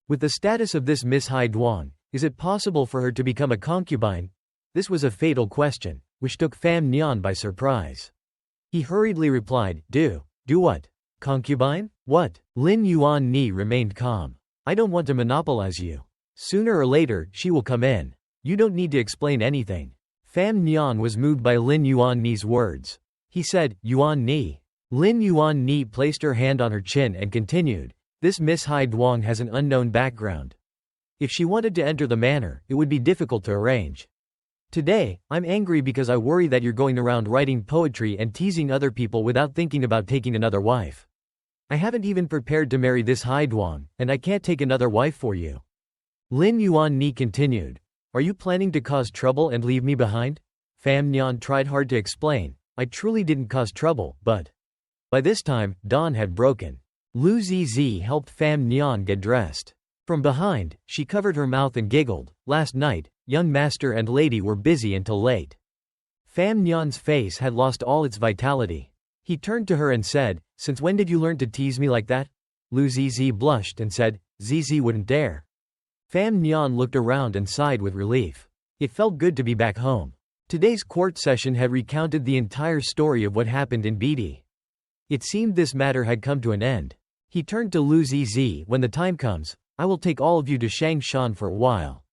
With the status of this Miss Haiduang, is it possible for her to become a concubine? This was a fatal question, which took Pham Nhan by surprise. He hurriedly replied, Do what? Concubine? What? Lin Yuan Ni remained calm. I don't want to monopolize you. Sooner or later, she will come in. You don't need to explain anything. Pham Nhan was moved by Lin Yuan Ni's words. He said, Yuan Ni. Lin Yuan Ni placed her hand on her chin and continued, This Miss Haiduang has an unknown background. If she wanted to enter the manor, it would be difficult to arrange. Today, I'm angry because I worry that you're going around writing poetry and teasing other people without thinking about taking another wife. I haven't even prepared to marry this Haiduang, and I can't take another wife for you. Lin Yuan Ni continued, Are you planning to cause trouble and leave me behind? Pham Nhan tried hard to explain, I truly didn't cause trouble, but... By this time, dawn had broken. Lu Zizi helped Pham Nhan get dressed. From behind, she covered her mouth and giggled, Last night, young master and lady were busy until late. Pham Nhan's face had lost all its vitality. He turned to her and said, Since when did you learn to tease me like that? Lu Zizi blushed and said, Zizi wouldn't dare. Pham Nhan looked around and sighed with relief. It felt good to be back home. Today's court session had recounted the entire story of what happened in Beatty. It seemed this matter had come to an end. He turned to Lu Zizi, When the time comes, I will take all of you to Shangshan for a while.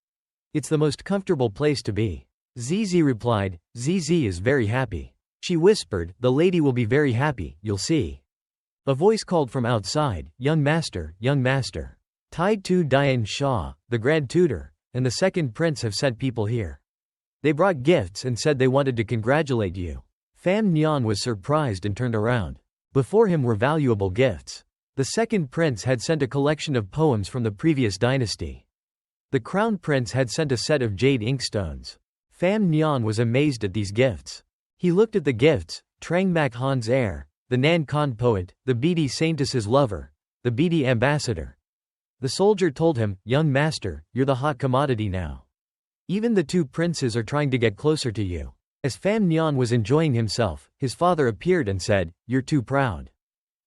It's the most comfortable place to be. Zizi replied, Zizi is very happy. She whispered, The lady will be very happy, you'll see. A voice called from outside, Young master, young master. Tai Tu Dian Shah, the grand tutor, and the second prince have sent people here. They brought gifts and said they wanted to congratulate you. Pham Nhan was surprised and turned around. Before him were valuable gifts. The second prince had sent a collection of poems from the previous dynasty. The crown prince had sent a set of jade inkstones. Pham Nhan was amazed at these gifts. He looked at the gifts, Trang Mak Han's heir, the Nan Khan poet, the Beatty Saintess's lover, the Beatty ambassador. The soldier told him, Young master, you're the hot commodity now. Even the two princes are trying to get closer to you. As Pham Nhan was enjoying himself, his father appeared and said, You're too proud.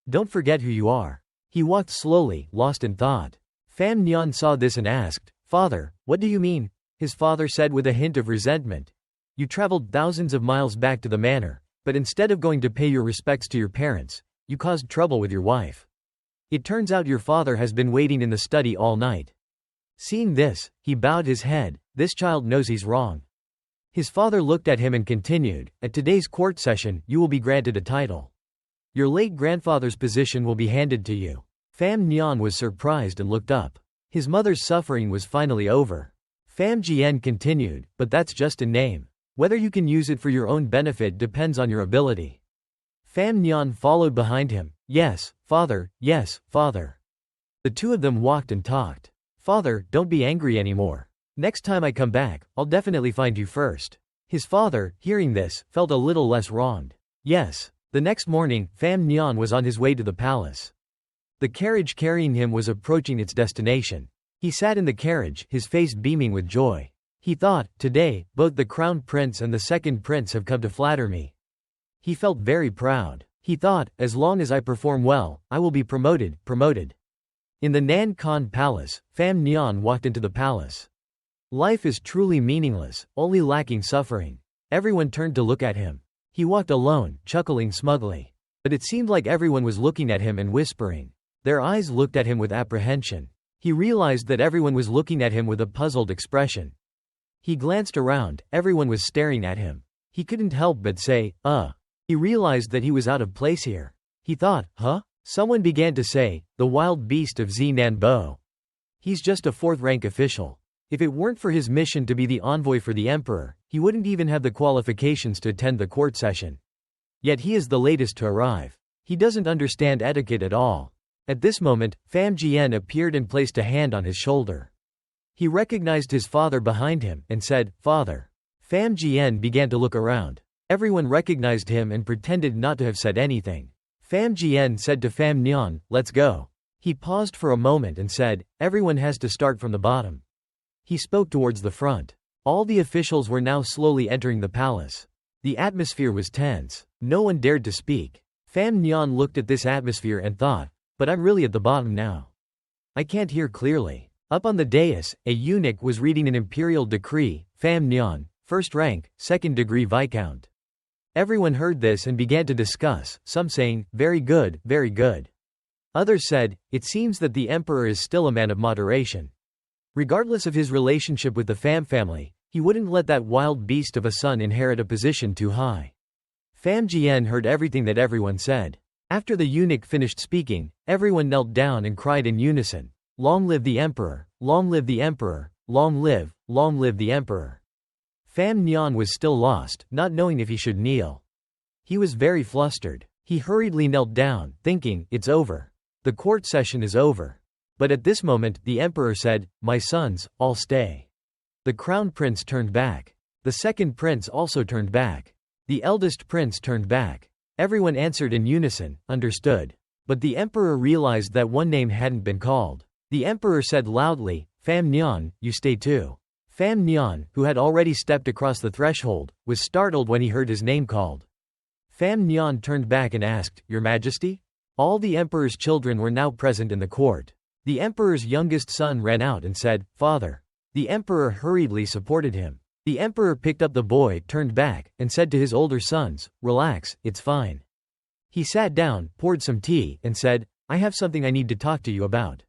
Don't forget who you are. He walked slowly, lost in thought. Pham Nhan saw this and asked, "Father, what do you mean?" His father said with a hint of resentment, "You traveled thousands of miles back to the manor, but instead of going to pay your respects to your parents, you caused trouble with your wife. It turns out your father has been waiting in the study all night." Seeing this, he bowed his head. This child knows he's wrong. His father looked at him and continued, "At today's court session, you will be granted a title. Your late grandfather's position will be handed to you." Pham Nhan was surprised and looked up. His mother's suffering was finally over. Pham Jien continued, "But that's just a name. Whether you can use it for your own benefit depends on your ability." Pham Nhan followed behind him. Yes, father, The two of them walked and talked. "Father, don't be angry anymore. Next time I come back, I'll definitely find you first." His father, hearing this, felt a little less wronged. Yes. The next morning, Pham Nhan was on his way to the palace. The carriage carrying him was approaching its destination. He sat in the carriage, his face beaming with joy. He thought, "Today, both the crown prince and the second prince have come to flatter me." He felt very proud. He thought, "As long as I perform well, I will be promoted. In the Nan Khan palace, Pham Nhan walked into the palace. Life is truly meaningless, only lacking suffering. Everyone turned to look at him. He walked alone, chuckling smugly. But it seemed like everyone was looking at him and whispering. Their eyes looked at him with apprehension. He realized that everyone was looking at him with a puzzled expression. He glanced around, everyone was staring at him. He couldn't help but say, He realized that he was out of place here. He thought, huh? Someone began to say, "The wild beast of Zinan Bo. He's just a fourth-rank official. If it weren't for his mission to be the envoy for the emperor, he wouldn't even have the qualifications to attend the court session. Yet he is the latest to arrive. He doesn't understand etiquette at all." At this moment, Pham Jien appeared and placed a hand on his shoulder. He recognized his father behind him, and said, "Father." Pham Jien began to look around. Everyone recognized him and pretended not to have said anything. Pham Jien said to Pham Nhan, "Let's go." He paused for a moment and said, "Everyone has to start from the bottom." He spoke towards the front. All the officials were now slowly entering the palace. The atmosphere was tense. No one dared to speak. Pham Nhan looked at this atmosphere and thought, "But I'm really at the bottom now. I can't hear clearly." Up on the dais, a eunuch was reading an imperial decree. Pham Nhan, first rank, second degree Viscount. Everyone heard this and began to discuss, some saying, "Very good, very good." Others said, "It seems that the emperor is still a man of moderation. Regardless of his relationship with the Pham family, he wouldn't let that wild beast of a son inherit a position too high." Pham Jien heard everything that everyone said. After the eunuch finished speaking, everyone knelt down and cried in unison, "Long live the emperor! Long live the emperor! Long live the emperor!" Pham Nhan was still lost, not knowing if he should kneel. He was very flustered. He hurriedly knelt down, thinking, "It's over. The court session is over." But at this moment, the emperor said, "My sons, all stay." The crown prince turned back. The second prince also turned back. The eldest prince turned back. Everyone answered in unison, "Understood." But the emperor realized that one name hadn't been called. The emperor said loudly, "Pham Nhan, you stay too." Pham Nhan, who had already stepped across the threshold, was startled when he heard his name called. Pham Nhan turned back and asked, "Your Majesty?" All the emperor's children were now present in the court. The emperor's youngest son ran out and said, "Father." The emperor hurriedly supported him. The emperor picked up the boy, turned back, and said to his older sons, "Relax, it's fine." He sat down, poured some tea, and said, "I have something I need to talk to you about."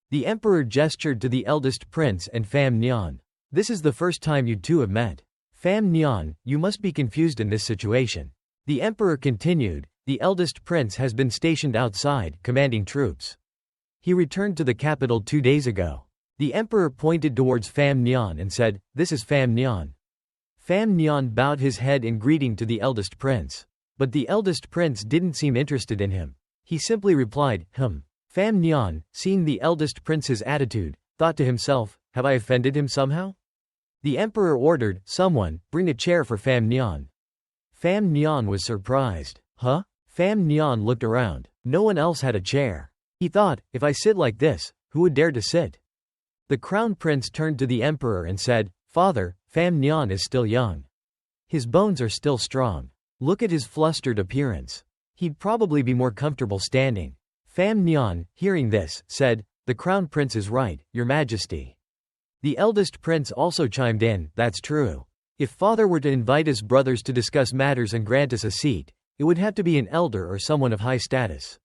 The emperor gestured to the eldest prince and Pham Nhan. "This is the first time you two have met. Pham Nhan, you must be confused in this situation." The emperor continued, "The eldest prince has been stationed outside, commanding troops. He returned to the capital 2 days ago." The emperor pointed towards Pham Nhan and said, "This is Pham Nhan." Pham Nhan bowed his head in greeting to the eldest prince. But the eldest prince didn't seem interested in him. He simply replied, "Pham Nhan, seeing the eldest prince's attitude, thought to himself, have I offended him somehow? The emperor ordered, "Someone, bring a chair for Pham Nhan." Pham Nhan was surprised. Huh? Pham Nhan looked around. No one else had a chair. He thought, if I sit like this, who would dare to sit? The crown prince turned to the emperor and said, "Father, Pham Nhan is still young. His bones are still strong. Look at his flustered appearance. He'd probably be more comfortable standing." Pham Nhan, hearing this, said, The crown prince is right, your majesty. The eldest prince also chimed in, that's true. If father were to invite his brothers to discuss matters and grant us a seat, it would have to be an elder or someone of high status.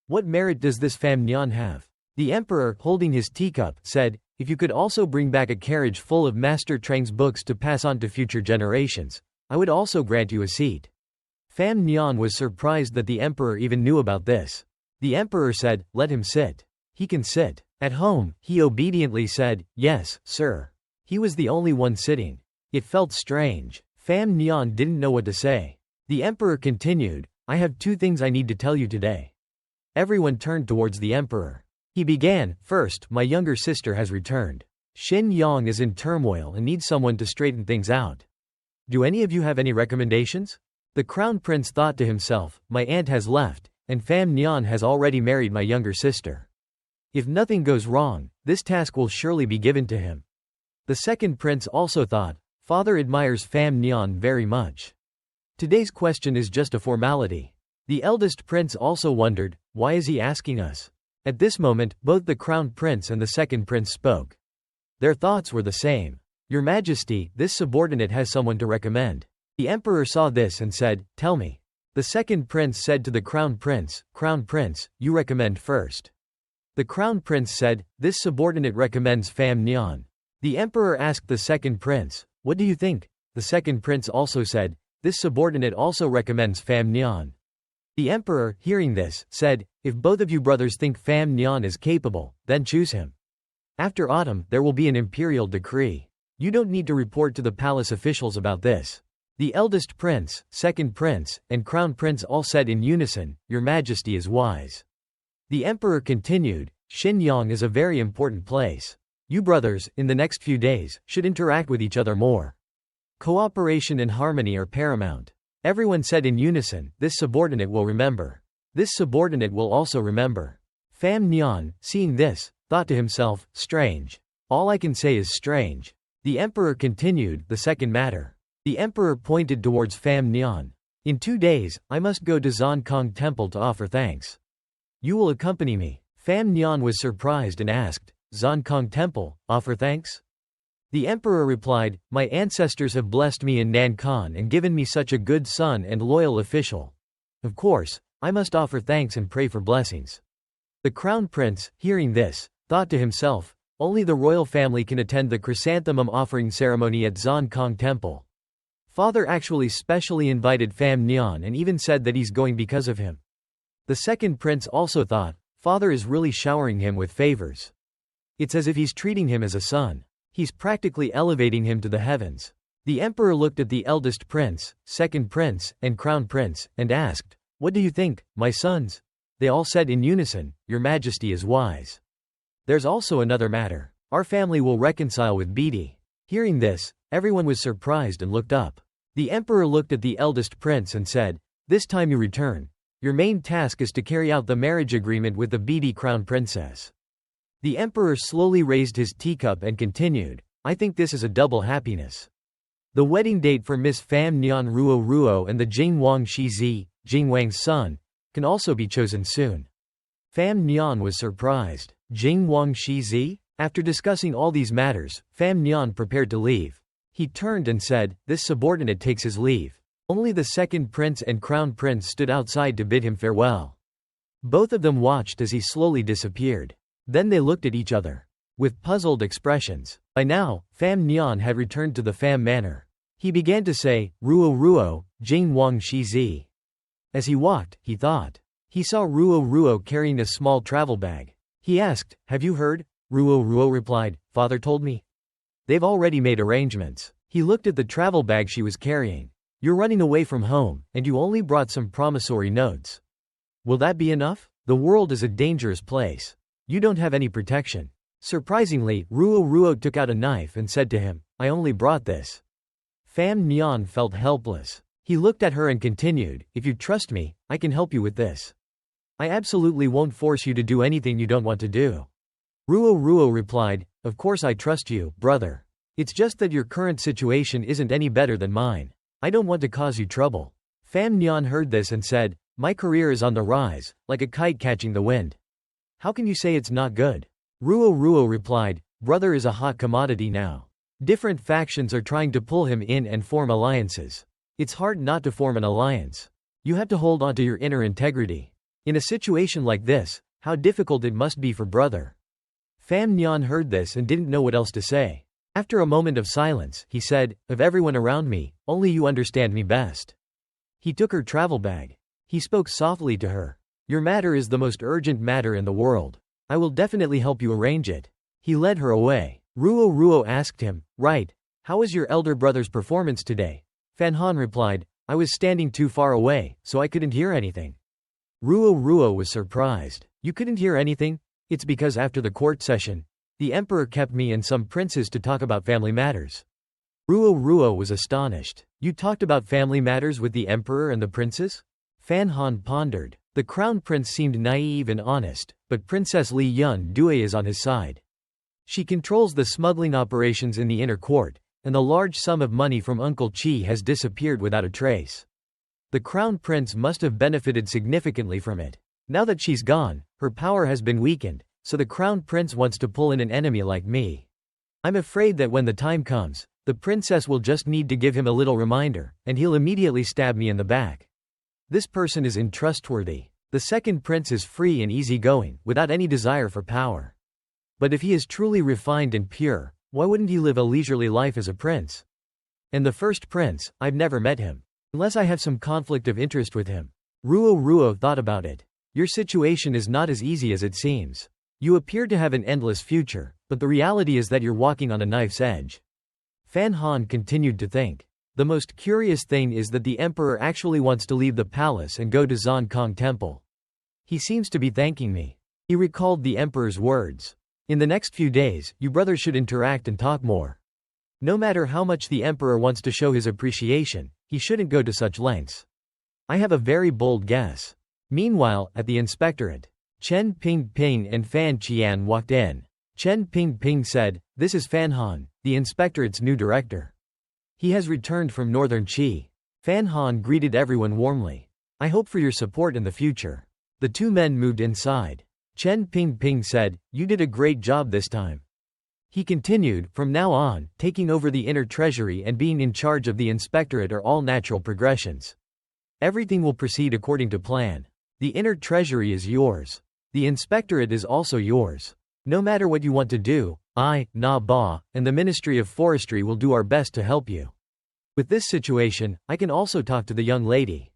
What merit does this Pham Nhan have? The emperor, holding his teacup, said, if you could also bring back a carriage full of Master Treng's books to pass on to future generations, I would also grant you a seat. Pham Nhan was surprised that the emperor even knew about this. The emperor said, let him sit. He can sit. At home, he obediently said, yes, sir. He was the only one sitting. It felt strange. Pham Nhan didn't know what to say. The emperor continued, I have 2 things I need to tell you today. Everyone turned towards the emperor. He began, first, my younger sister has returned. Xin Yang is in turmoil and needs someone to straighten things out. Do any of you have any recommendations? The crown prince thought to himself, my aunt has left, and Pham Nhan has already married my younger sister. If nothing goes wrong, this task will surely be given to him. The second prince also thought, father admires Pham Nhan very much. Today's question is just a formality. The eldest prince also wondered, why is he asking us? At this moment, both the crown prince and the second prince spoke. Their thoughts were the same. Your Majesty, this subordinate has someone to recommend. The emperor saw this and said, tell me. The second prince said to the crown prince, you recommend first. The crown prince said, this subordinate recommends Pham Nhan. The emperor asked the second prince, what do you think? The second prince also said, this subordinate also recommends Pham Nhan. The emperor, hearing this, said, if both of you brothers think Pham Nhan is capable, then choose him. After autumn, there will be an imperial decree. You don't need to report to the palace officials about this. The eldest prince, second prince, and crown prince all said in unison, your Majesty is wise. The emperor continued, Xinyang is a very important place. You brothers, in the next few days, should interact with each other more. Cooperation and harmony are paramount. Everyone said in unison, this subordinate will remember. This subordinate will also remember. Pham Nhan, seeing this, thought to himself, strange. All I can say is strange. The emperor continued, the second matter. The emperor pointed towards Pham Nhan. In 2 days, I must go to Zonkong Temple to offer thanks. You will accompany me. Pham Nhan was surprised and asked, Zonkong Temple, offer thanks? The emperor replied, my ancestors have blessed me in Nankan and given me such a good son and loyal official. Of course, I must offer thanks and pray for blessings. The crown prince, hearing this, thought to himself, only the royal family can attend the chrysanthemum offering ceremony at Zonkong Temple. Father actually specially invited Pham Nhan and even said that he's going because of him. The second prince also thought, father is really showering him with favors. It's as if he's treating him as a son. He's practically elevating him to the heavens. The emperor looked at the eldest prince, second prince, and crown prince, and asked, what do you think, my sons? They all said in unison, your Majesty is wise. There's also another matter. Our family will reconcile with Bidi. Hearing this, everyone was surprised and looked up. The emperor looked at the eldest prince and said, this time you return. Your main task is to carry out the marriage agreement with the Bidi crown princess. The emperor slowly raised his teacup and continued, I think this is a double happiness. The wedding date for Miss Pham Nhan Ruo Ruo and the Jing Wang Shizi, Jing Wang's son, can also be chosen soon. Pham Nhan was surprised. Jing Wang Shizi? After discussing all these matters, Pham Nhan prepared to leave. He turned and said, this subordinate takes his leave. Only the second prince and crown prince stood outside to bid him farewell. Both of them watched as he slowly disappeared. Then they looked at each other with puzzled expressions. By now, Pham Nhan had returned to the Pham manor. He began to say, Ruo Ruo, Jing Wang Shizi. As he walked, he thought. He saw Ruo Ruo carrying a small travel bag. He asked, have you heard? Ruo Ruo replied, father told me. They've already made arrangements. He looked at the travel bag she was carrying. You're running away from home, and you only brought some promissory notes. Will that be enough? The world is a dangerous place. You don't have any protection. Surprisingly, Ruo Ruo took out a knife and said to him, I only brought this. Pham Nhan felt helpless. He looked at her and continued, if you trust me, I can help you with this. I absolutely won't force you to do anything you don't want to do. Ruo Ruo replied, of course I trust you, brother. It's just that your current situation isn't any better than mine. I don't want to cause you trouble. Pham Nhan heard this and said, my career is on the rise, like a kite catching the wind. How can you say it's not good? Ruo Ruo replied, brother is a hot commodity now. Different factions are trying to pull him in and form alliances. It's hard not to form an alliance. You have to hold on to your inner integrity. In a situation like this, how difficult it must be for brother. Pham Nhan heard this and didn't know what else to say. After a moment of silence, he said, of everyone around me, only you understand me best. He took her travel bag. He spoke softly to her. Your matter is the most urgent matter in the world. I will definitely help you arrange it. He led her away. Ruo Ruo asked him, right, how was your elder brother's performance today? Pham Nhan replied, I was standing too far away, so I couldn't hear anything. Ruo Ruo was surprised. You couldn't hear anything? It's because after the court session, the emperor kept me and some princes to talk about family matters. Ruo Ruo was astonished. You talked about family matters with the emperor and the princes? Pham Nhan pondered. The crown prince seemed naive and honest, but Princess Li Yun Dui is on his side. She controls the smuggling operations in the inner court, and the large sum of money from Uncle Chi has disappeared without a trace. The crown prince must have benefited significantly from it. Now that she's gone, her power has been weakened, so the crown prince wants to pull in an enemy like me. I'm afraid that when the time comes, the princess will just need to give him a little reminder, and he'll immediately stab me in the back. This person is untrustworthy. The second prince is free and easygoing, without any desire for power. But if he is truly refined and pure, why wouldn't he live a leisurely life as a prince? And the first prince, I've never met him. Unless I have some conflict of interest with him. Ruo Ruo thought about it. Your situation is not as easy as it seems. You appear to have an endless future, but the reality is that you're walking on a knife's edge. Pham Nhan continued to think. The most curious thing is that the emperor actually wants to leave the palace and go to Zon Kong Temple. He seems to be thanking me. He recalled the emperor's words. In the next few days, you brothers should interact and talk more. No matter how much the emperor wants to show his appreciation, he shouldn't go to such lengths. I have a very bold guess. Meanwhile, at the inspectorate, Chen Ping and Fan Qian walked in. Chen Ping said, this is Pham Nhan, the inspectorate's new director. He has returned from Northern Qi. Pham Nhan greeted everyone warmly. I hope for your support in the future. The two men moved inside. Chen Ping said, you did a great job this time. He continued, from now on, taking over the inner treasury and being in charge of the inspectorate are all natural progressions. Everything will proceed according to plan. The inner treasury is yours. The inspectorate is also yours. No matter what you want to do, I, Na Ba, and the Ministry of Forestry will do our best to help you. With this situation, I can also talk to the young lady.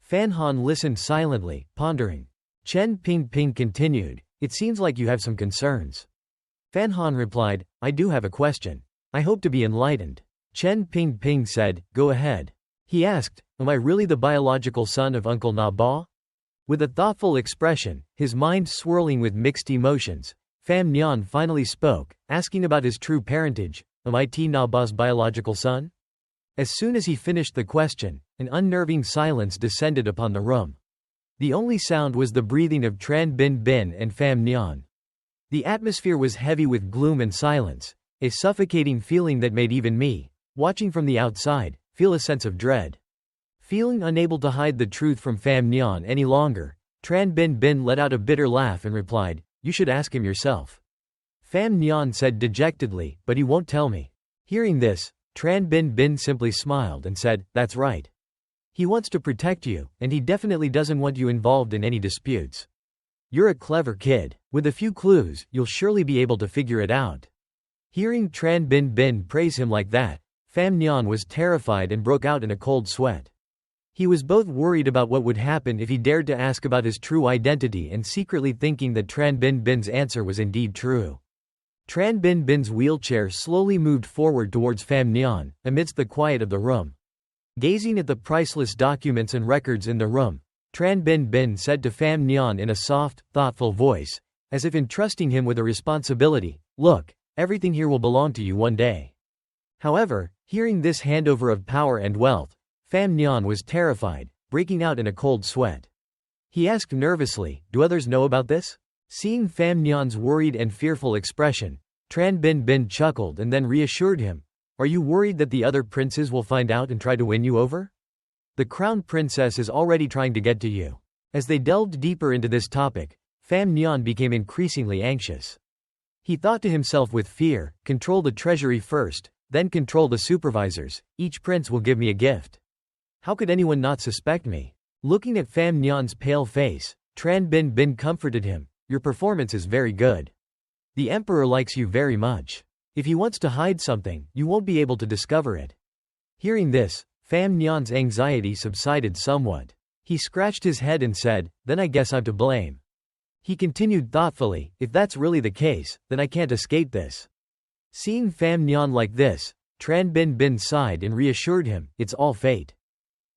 Pham Nhan listened silently, pondering. Chen Ping continued, it seems like you have some concerns. Pham Nhan replied, I do have a question. I hope to be enlightened. Chen Ping said, go ahead. He asked, am I really the biological son of Uncle Na Ba? With a thoughtful expression, his mind swirling with mixed emotions, Pham Nhan finally spoke, asking about his true parentage, am I Na Ba's biological son? As soon as he finished the question, an unnerving silence descended upon the room. The only sound was the breathing of Tran Bin and Pham Nhan. The atmosphere was heavy with gloom and silence, a suffocating feeling that made even me, watching from the outside, feel a sense of dread. Feeling unable to hide the truth from Pham Nhan any longer, Tran Bin let out a bitter laugh and replied, you should ask him yourself. Pham Nhan said dejectedly, but he won't tell me. Hearing this, Tran Bin simply smiled and said, that's right. He wants to protect you, and he definitely doesn't want you involved in any disputes. You're a clever kid. With a few clues, you'll surely be able to figure it out. Hearing Tran Bin praise him like that, Pham Nhan was terrified and broke out in a cold sweat. He was both worried about what would happen if he dared to ask about his true identity and secretly thinking that Tran Bin's answer was indeed true. Tran Bin's wheelchair slowly moved forward towards Pham Nhan, amidst the quiet of the room. Gazing at the priceless documents and records in the room, Tran Bin said to Pham Nhan in a soft, thoughtful voice, as if entrusting him with a responsibility, look, everything here will belong to you one day. However, hearing this handover of power and wealth, Pham Nhan was terrified, breaking out in a cold sweat. He asked nervously, do others know about this? Seeing Pham Nhan's worried and fearful expression, Tran Bin chuckled and then reassured him, are you worried that the other princes will find out and try to win you over? The crown princess is already trying to get to you. As they delved deeper into this topic, Pham Nhan became increasingly anxious. He thought to himself with fear, control the treasury first, then control the supervisors, each prince will give me a gift. How could anyone not suspect me? Looking at Pham Nhan's pale face, Tran Bin Bin comforted him, your performance is very good. The emperor likes you very much. If he wants to hide something, you won't be able to discover it. Hearing this, Pham Nhan's anxiety subsided somewhat. He scratched his head and said, then I guess I'm to blame. He continued thoughtfully, if that's really the case, then I can't escape this. Seeing Pham Nhan like this, Tran Bin Bin sighed and reassured him, it's all fate.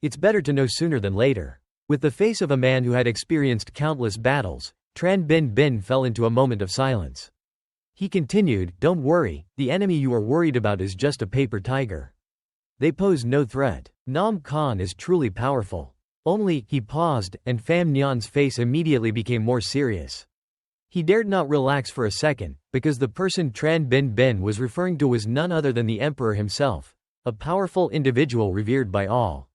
It's better to know sooner than later. With the face of a man who had experienced countless battles, Tran Bin Bin fell into a moment of silence. He continued, don't worry, the enemy you are worried about is just a paper tiger. They pose no threat. Nam Khan is truly powerful. Only, he paused, and Pham Nhan's face immediately became more serious. He dared not relax for a second, because the person Tran Bin Bin was referring to was none other than the emperor himself, a powerful individual revered by all.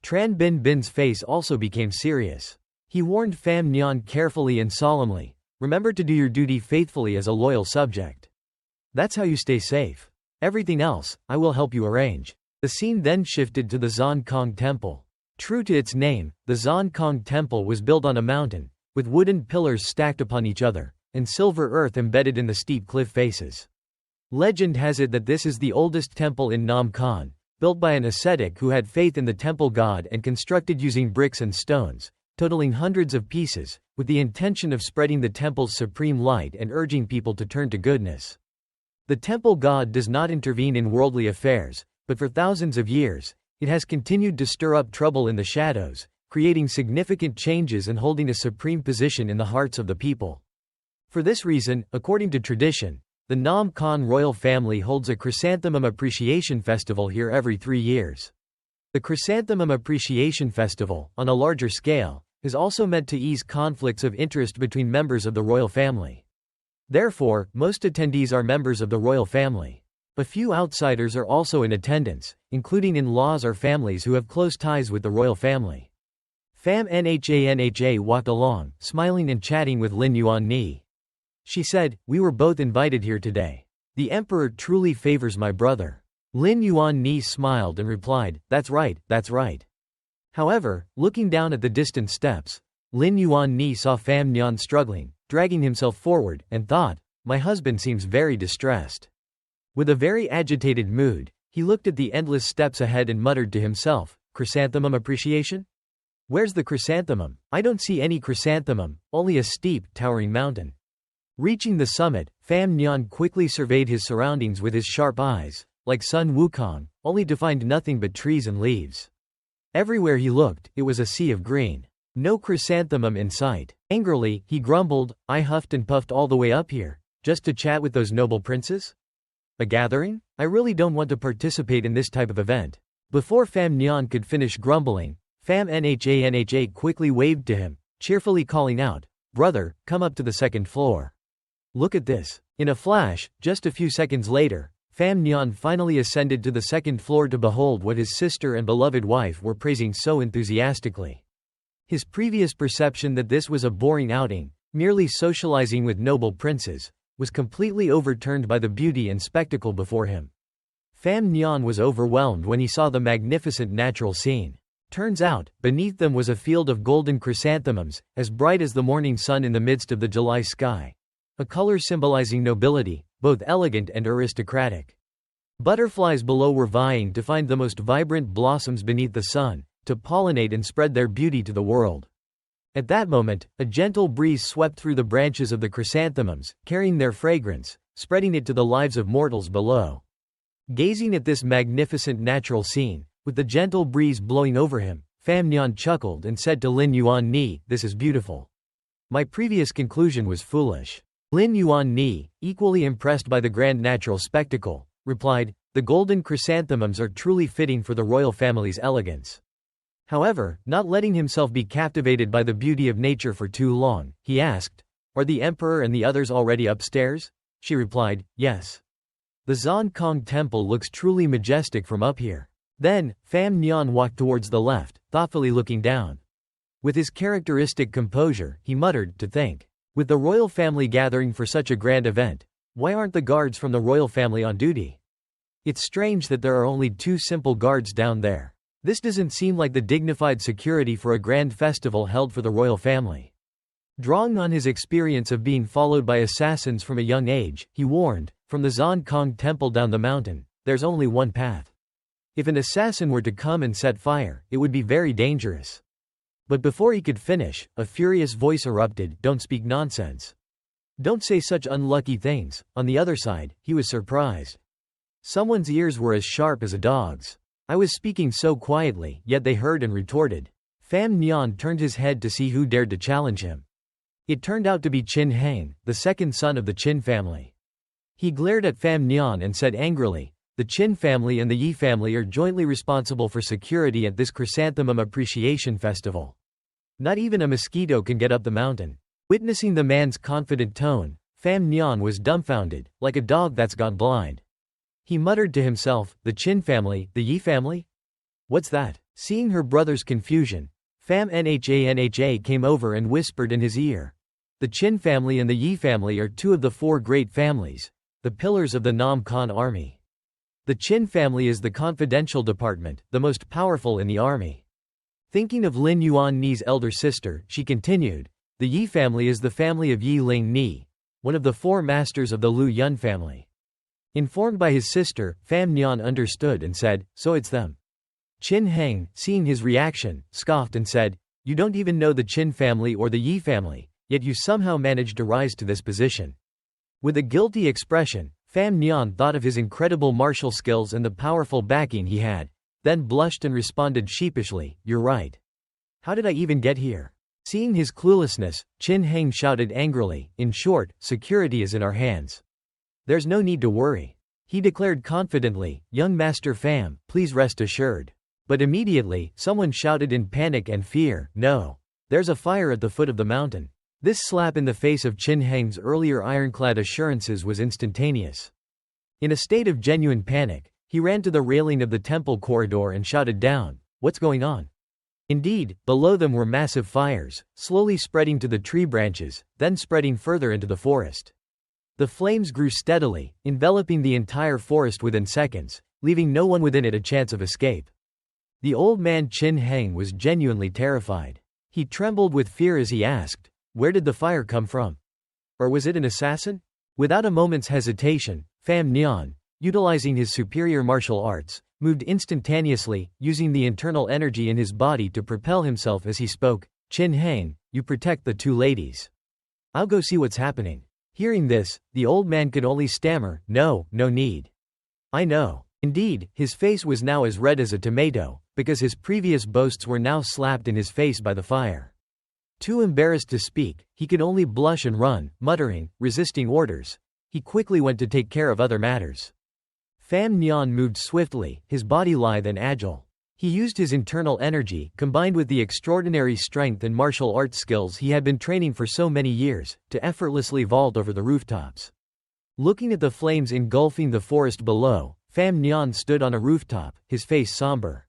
Tran Bin Bin's face also became serious. He warned Pham Nhan carefully and solemnly, remember to do your duty faithfully as a loyal subject. That's how you stay safe. Everything else, I will help you arrange. The scene then shifted to the Zon Kong Temple. True to its name, the Zon Kong Temple was built on a mountain, with wooden pillars stacked upon each other, and silver earth embedded in the steep cliff faces. Legend has it that this is the oldest temple in Nam Khan, built by an ascetic who had faith in the temple god and constructed using bricks and stones, totaling hundreds of pieces, with the intention of spreading the temple's supreme light and urging people to turn to goodness. The temple god does not intervene in worldly affairs, but for thousands of years, it has continued to stir up trouble in the shadows, creating significant changes and holding a supreme position in the hearts of the people. For this reason, according to tradition, the Nam Khan royal family holds a Chrysanthemum Appreciation Festival here every 3 years. The Chrysanthemum Appreciation Festival, on a larger scale, is also meant to ease conflicts of interest between members of the royal family. Therefore, most attendees are members of the royal family. A few outsiders are also in attendance, including in-laws or families who have close ties with the royal family. Pham Nha walked along, smiling and chatting with Lin Yuan Ni. She said, we were both invited here today. The emperor truly favors my brother. Lin Yuan Ni smiled and replied, that's right, that's right. However, looking down at the distant steps, Lin Yuan Ni saw Pham Nhan struggling, dragging himself forward, and thought, my husband seems very distressed. With a very agitated mood, he looked at the endless steps ahead and muttered to himself, chrysanthemum appreciation? Where's the chrysanthemum? I don't see any chrysanthemum, only a steep, towering mountain. Reaching the summit, Pham Nhan quickly surveyed his surroundings with his sharp eyes, like Sun Wukong, only to find nothing but trees and leaves. Everywhere he looked, it was a sea of green. No chrysanthemum in sight. Angrily, he grumbled, I huffed and puffed all the way up here, just to chat with those noble princes? A gathering? I really don't want to participate in this type of event. Before Pham Nhan could finish grumbling, Pham Nha quickly waved to him, cheerfully calling out, brother, come up to the second floor. Look at this. In a flash, just a few seconds later, Pham Nhan finally ascended to the second floor to behold what his sister and beloved wife were praising so enthusiastically. His previous perception that this was a boring outing, merely socializing with noble princes, was completely overturned by the beauty and spectacle before him. Pham Nhan was overwhelmed when he saw the magnificent natural scene. Turns out, beneath them was a field of golden chrysanthemums, as bright as the morning sun in the midst of the July sky. A color symbolizing nobility, both elegant and aristocratic. Butterflies below were vying to find the most vibrant blossoms beneath the sun, to pollinate and spread their beauty to the world. At that moment, a gentle breeze swept through the branches of the chrysanthemums, carrying their fragrance, spreading it to the lives of mortals below. Gazing at this magnificent natural scene, with the gentle breeze blowing over him, Pham Nhan chuckled and said to Lin Yuan Ni, this is beautiful. My previous conclusion was foolish. Lin Yuan Ni, equally impressed by the grand natural spectacle, replied, the golden chrysanthemums are truly fitting for the royal family's elegance. However, not letting himself be captivated by the beauty of nature for too long, he asked, are the emperor and the others already upstairs? She replied, yes. The Zon Kong temple looks truly majestic from up here. Then, Pham Nhan walked towards the left, thoughtfully looking down. With his characteristic composure, he muttered, to think. With the royal family gathering for such a grand event, Why aren't the guards from the royal family on duty? It's strange that there are only 2 simple guards down there. This doesn't seem like the dignified security for a grand festival held for the royal family. Drawing on his experience of being followed by assassins from a young age, he warned, from the Zon Kong temple down the mountain, there's only one path. If an assassin were to come and set fire, it would be very dangerous. But before he could finish, a furious voice erupted, "Don't speak nonsense. Don't say such unlucky things." On the other side, he was surprised. Someone's ears were as sharp as a dog's. I was speaking so quietly, yet they heard and retorted. Pham Nhan turned his head to see who dared to challenge him. It turned out to be Qin Heng, the second son of the Qin family. He glared at Pham Nhan and said angrily, "The Qin family and the Yi family are jointly responsible for security at this chrysanthemum appreciation festival. Not even a mosquito can get up the mountain." Witnessing the man's confident tone, Pham Nhan was dumbfounded, like a dog that's gone blind. He muttered to himself, "The Qin family, the Yi family? What's that?" Seeing her brother's confusion, Pham Nha came over and whispered in his ear. "The Qin family and the Yi family are 2 of the 4 great families, the pillars of the Nam Khan army. The Qin family is the confidential department, the most powerful in the army." Thinking of Lin Yuan Ni's elder sister, she continued, "The Yi family is the family of Yi Ling Ni, one of the 4 masters of the Lu Yun family." Informed by his sister, Pham Nhan understood and said, "So it's them." Qin Heng, seeing his reaction, scoffed and said, "You don't even know the Qin family or the Yi family, yet you somehow managed to rise to this position." With a guilty expression, Pham Nhan thought of his incredible martial skills and the powerful backing he had, then blushed and responded sheepishly, "You're right. How did I even get here?" Seeing his cluelessness, Qin Heng shouted angrily, "In short, security is in our hands. There's no need to worry." He declared confidently, "Young Master Pham, please rest assured." But immediately, someone shouted in panic and fear, "No! There's a fire at the foot of the mountain." This slap in the face of Qin Heng's earlier ironclad assurances was instantaneous. In a state of genuine panic, he ran to the railing of the temple corridor and shouted down, "What's going on?" Indeed, below them were massive fires, slowly spreading to the tree branches, then spreading further into the forest. The flames grew steadily, enveloping the entire forest within seconds, leaving no one within it a chance of escape. The old man Qin Heng was genuinely terrified. He trembled with fear as he asked, "Where did the fire come from? Or was it an assassin?" Without a moment's hesitation, Pham Nhan, utilizing his superior martial arts, moved instantaneously, using the internal energy in his body to propel himself as he spoke. "Qin Heng, you protect the 2 ladies. I'll go see what's happening." Hearing this, the old man could only stammer, "No, no need. I know." Indeed, his face was now as red as a tomato, because his previous boasts were now slapped in his face by the fire. Too embarrassed to speak, he could only blush and run, muttering, resisting orders. He quickly went to take care of other matters. Pham Nhan moved swiftly, his body lithe and agile. He used his internal energy, combined with the extraordinary strength and martial arts skills he had been training for so many years, to effortlessly vault over the rooftops. Looking at the flames engulfing the forest below, Pham Nhan stood on a rooftop, his face somber.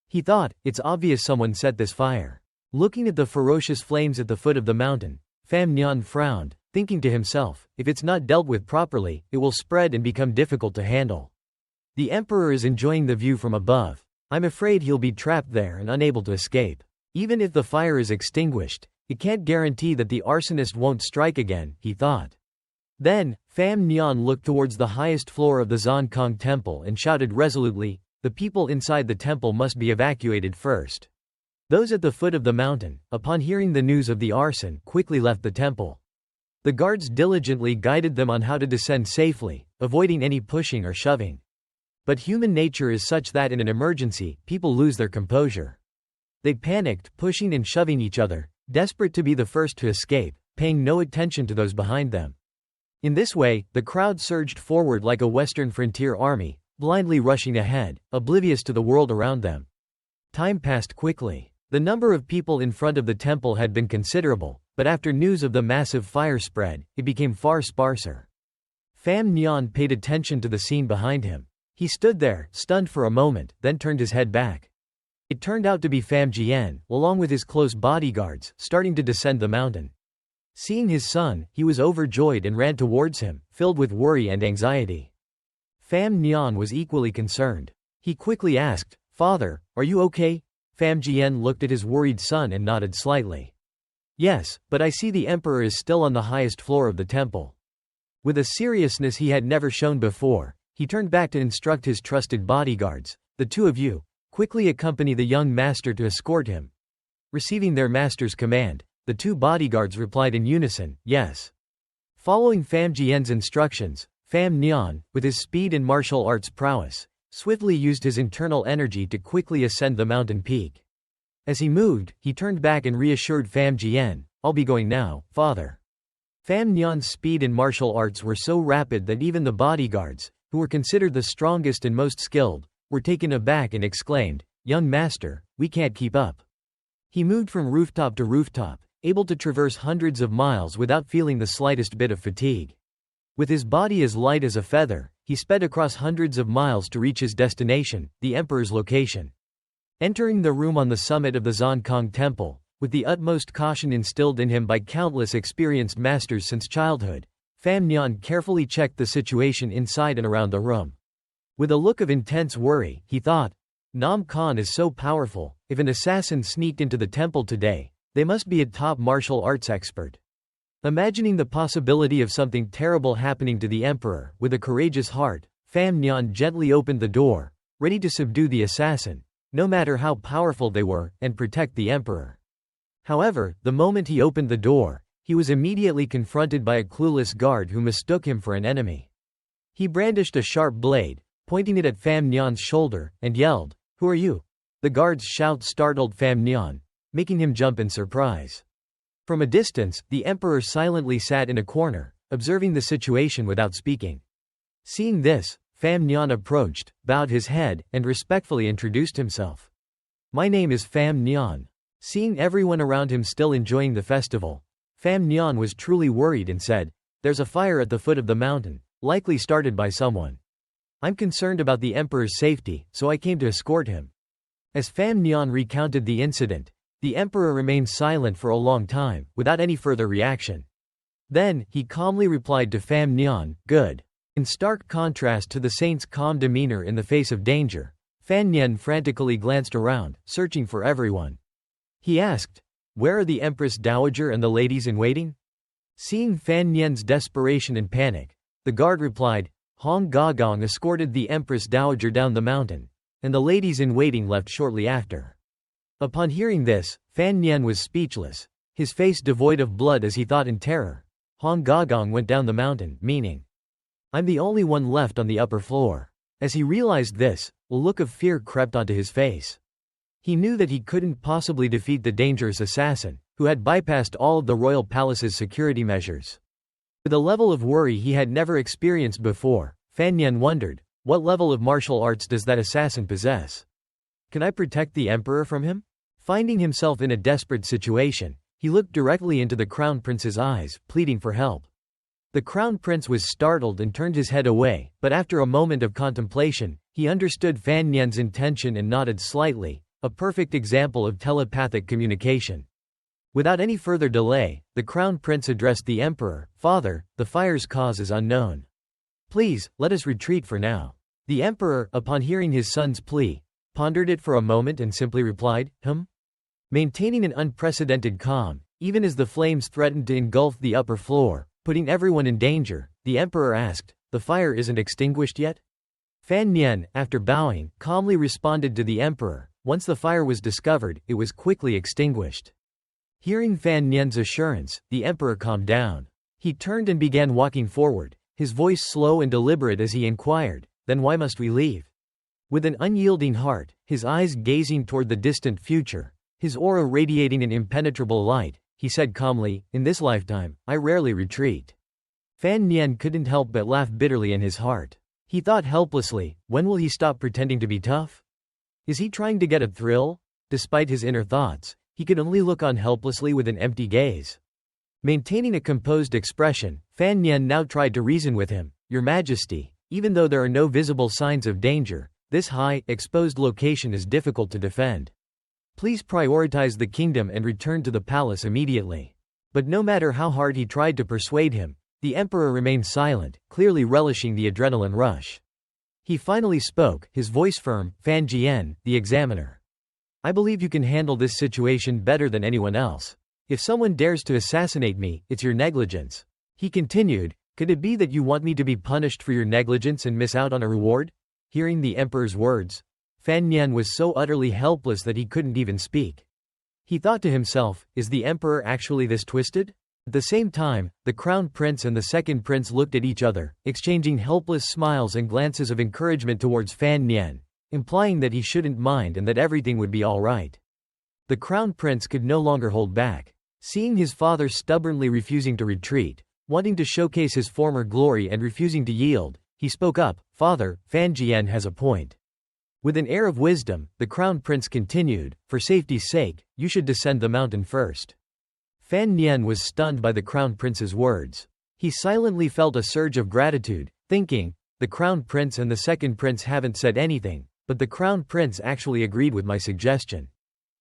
He thought, "It's obvious someone set this fire." Looking at the ferocious flames at the foot of the mountain, Pham Nhan frowned, thinking to himself, "If it's not dealt with properly, it will spread and become difficult to handle. The emperor is enjoying the view from above. I'm afraid he'll be trapped there and unable to escape. Even if the fire is extinguished, it can't guarantee that the arsonist won't strike again," he thought. Then, Pham Nhan looked towards the highest floor of the Zon Kong temple and shouted resolutely, "The people inside the temple must be evacuated first." Those at the foot of the mountain, upon hearing the news of the arson, quickly left the temple. The guards diligently guided them on how to descend safely, avoiding any pushing or shoving. But human nature is such that in an emergency, people lose their composure. They panicked, pushing and shoving each other, desperate to be the first to escape, paying no attention to those behind them. In this way, the crowd surged forward like a Western frontier army, blindly rushing ahead, oblivious to the world around them. Time passed quickly. The number of people in front of the temple had been considerable, but after news of the massive fire spread, it became far sparser. Pham Nhan paid attention to the scene behind him. He stood there, stunned for a moment, then turned his head back. It turned out to be Pham Jian, along with his close bodyguards, starting to descend the mountain. Seeing his son, he was overjoyed and ran towards him, filled with worry and anxiety. Pham Nhan was equally concerned. He quickly asked, "Father, are you okay?" Pham Jian looked at his worried son and nodded slightly. "Yes, but I see the emperor is still on the highest floor of the temple." With a seriousness he had never shown before, he turned back to instruct his trusted bodyguards, "The two of you, quickly accompany the young master to escort him." Receiving their master's command, the two bodyguards replied in unison, "Yes." Following Pham Jian's instructions, Pham Nhan, with his speed and martial arts prowess, swiftly used his internal energy to quickly ascend the mountain peak. As he moved, he turned back and reassured Pham Jian, "I'll be going now, father." Pham Nhan's speed and martial arts were so rapid that even the bodyguards, who were considered the strongest and most skilled, were taken aback and exclaimed, "Young master, we can't keep up." He moved from rooftop to rooftop, able to traverse hundreds of miles without feeling the slightest bit of fatigue. With his body as light as a feather, he sped across hundreds of miles to reach his destination, the emperor's location. Entering the room on the summit of the Zonkong Temple, with the utmost caution instilled in him by countless experienced masters since childhood, Pham Nhan carefully checked the situation inside and around the room. With a look of intense worry, he thought, "Nam Khan is so powerful, if an assassin sneaked into the temple today, they must be a top martial arts expert." Imagining the possibility of something terrible happening to the emperor, with a courageous heart, Pham Nhan gently opened the door, ready to subdue the assassin, no matter how powerful they were, and protect the emperor. However, the moment he opened the door, he was immediately confronted by a clueless guard who mistook him for an enemy. He brandished a sharp blade, pointing it at Pham Nhan's shoulder, and yelled, "Who are you?" The guard's shout startled Pham Nhan, making him jump in surprise. From a distance, the emperor silently sat in a corner, observing the situation without speaking. Seeing this, Pham Nhan approached, bowed his head, and respectfully introduced himself. "My name is Pham Nhan." Seeing everyone around him still enjoying the festival, Pham Nhan was truly worried and said, "There's a fire at the foot of the mountain, likely started by someone. I'm concerned about the emperor's safety, so I came to escort him." As Pham Nhan recounted the incident, the emperor remained silent for a long time, without any further reaction. Then, he calmly replied to Pham Nhan, "Good." In stark contrast to the saint's calm demeanor in the face of danger, Pham Nhan frantically glanced around, searching for everyone. He asked, "Where are the Empress Dowager and the ladies in waiting?" Seeing Pham Nhan's desperation and panic, the guard replied, "Hong Gagong escorted the Empress Dowager down the mountain, and the ladies in waiting left shortly after." Upon hearing this, Pham Nhan was speechless, his face devoid of blood as he thought in terror, "Hong Gagong went down the mountain, meaning I'm the only one left on the upper floor." As he realized this, a look of fear crept onto his face. He knew that he couldn't possibly defeat the dangerous assassin, who had bypassed all of the royal palace's security measures. With a level of worry he had never experienced before, Pham Nhan wondered, what level of martial arts does that assassin possess? Can I protect the emperor from him? Finding himself in a desperate situation, he looked directly into the crown prince's eyes, pleading for help. The crown prince was startled and turned his head away, but after a moment of contemplation, he understood Pham Nhan's intention and nodded slightly, a perfect example of telepathic communication. Without any further delay, the crown prince addressed the emperor, "Father, the fire's cause is unknown. Please, let us retreat for now." The emperor, upon hearing his son's plea, pondered it for a moment and simply replied, Maintaining an unprecedented calm, even as the flames threatened to engulf the upper floor, putting everyone in danger, the emperor asked, "The fire isn't extinguished yet?" Pham Nhan, after bowing, calmly responded to the emperor, "Once the fire was discovered, it was quickly extinguished." Hearing Pham Nhan's assurance, the emperor calmed down. He turned and began walking forward, his voice slow and deliberate as he inquired, "Then why must we leave?" With an unyielding heart, his eyes gazing toward the distant future, his aura radiating an impenetrable light, he said calmly, "In this lifetime, I rarely retreat." Pham Nhan couldn't help but laugh bitterly in his heart. He thought helplessly, when will he stop pretending to be tough? Is he trying to get a thrill? Despite his inner thoughts, he could only look on helplessly with an empty gaze. Maintaining a composed expression, Pham Nhan now tried to reason with him, "Your Majesty, even though there are no visible signs of danger, this high, exposed location is difficult to defend. Please prioritize the kingdom and return to the palace immediately." But no matter how hard he tried to persuade him, the emperor remained silent, clearly relishing the adrenaline rush. He finally spoke, his voice firm. Fan Jian, the examiner. I believe you can handle this situation better than anyone else. If someone dares to assassinate me, it's your negligence. He continued, could it be that you want me to be punished for your negligence and miss out on a reward? Hearing the emperor's words, Fan Nian was so utterly helpless that he couldn't even speak. He thought to himself, is the emperor actually this twisted? At the same time, the crown prince and the second prince looked at each other, exchanging helpless smiles and glances of encouragement towards Fan Nian, implying that he shouldn't mind and that everything would be all right. The crown prince could no longer hold back. Seeing his father stubbornly refusing to retreat, wanting to showcase his former glory and refusing to yield, he spoke up, Father, Fan Jian has a point. With an air of wisdom, the crown prince continued, for safety's sake, you should descend the mountain first. Fan Nian was stunned by the crown prince's words. He silently felt a surge of gratitude, thinking, the crown prince and the second prince haven't said anything, but the crown prince actually agreed with my suggestion.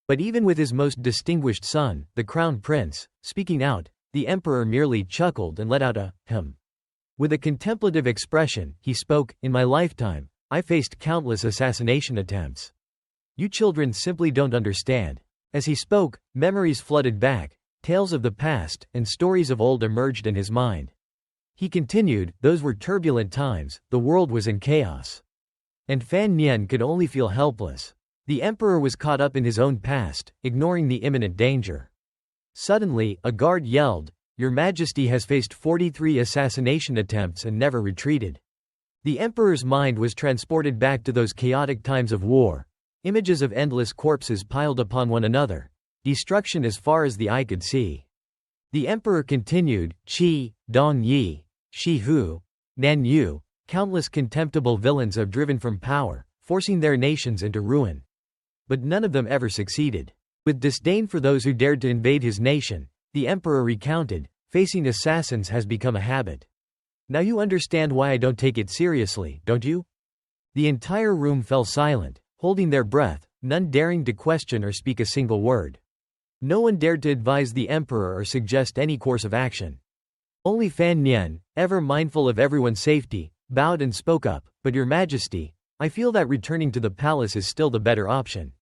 But even with his most distinguished son, the crown prince, speaking out, the emperor merely chuckled and let out a "Hm." With a contemplative expression, he spoke, in my lifetime, I faced countless assassination attempts. You children simply don't understand. As he spoke, memories flooded back, tales of the past, and stories of old emerged in his mind. He continued, those were turbulent times, the world was in chaos. And Fan Nian could only feel helpless. The emperor was caught up in his own past, ignoring the imminent danger. Suddenly, a guard yelled, Your Majesty has faced 43 assassination attempts and never retreated. The emperor's mind was transported back to those chaotic times of war, images of endless corpses piled upon one another, destruction as far as the eye could see. The emperor continued, Qi, Dong Yi, Shi Hu, Nan Yu, countless contemptible villains have driven from power, forcing their nations into ruin. But none of them ever succeeded. With disdain for those who dared to invade his nation, the emperor recounted, facing assassins has become a habit. Now you understand why I don't take it seriously, don't you? The entire room fell silent, holding their breath, none daring to question or speak a single word. No one dared to advise the emperor or suggest any course of action. Only Fan Nian, ever mindful of everyone's safety, bowed and spoke up, But Your Majesty, I feel that returning to the palace is still the better option.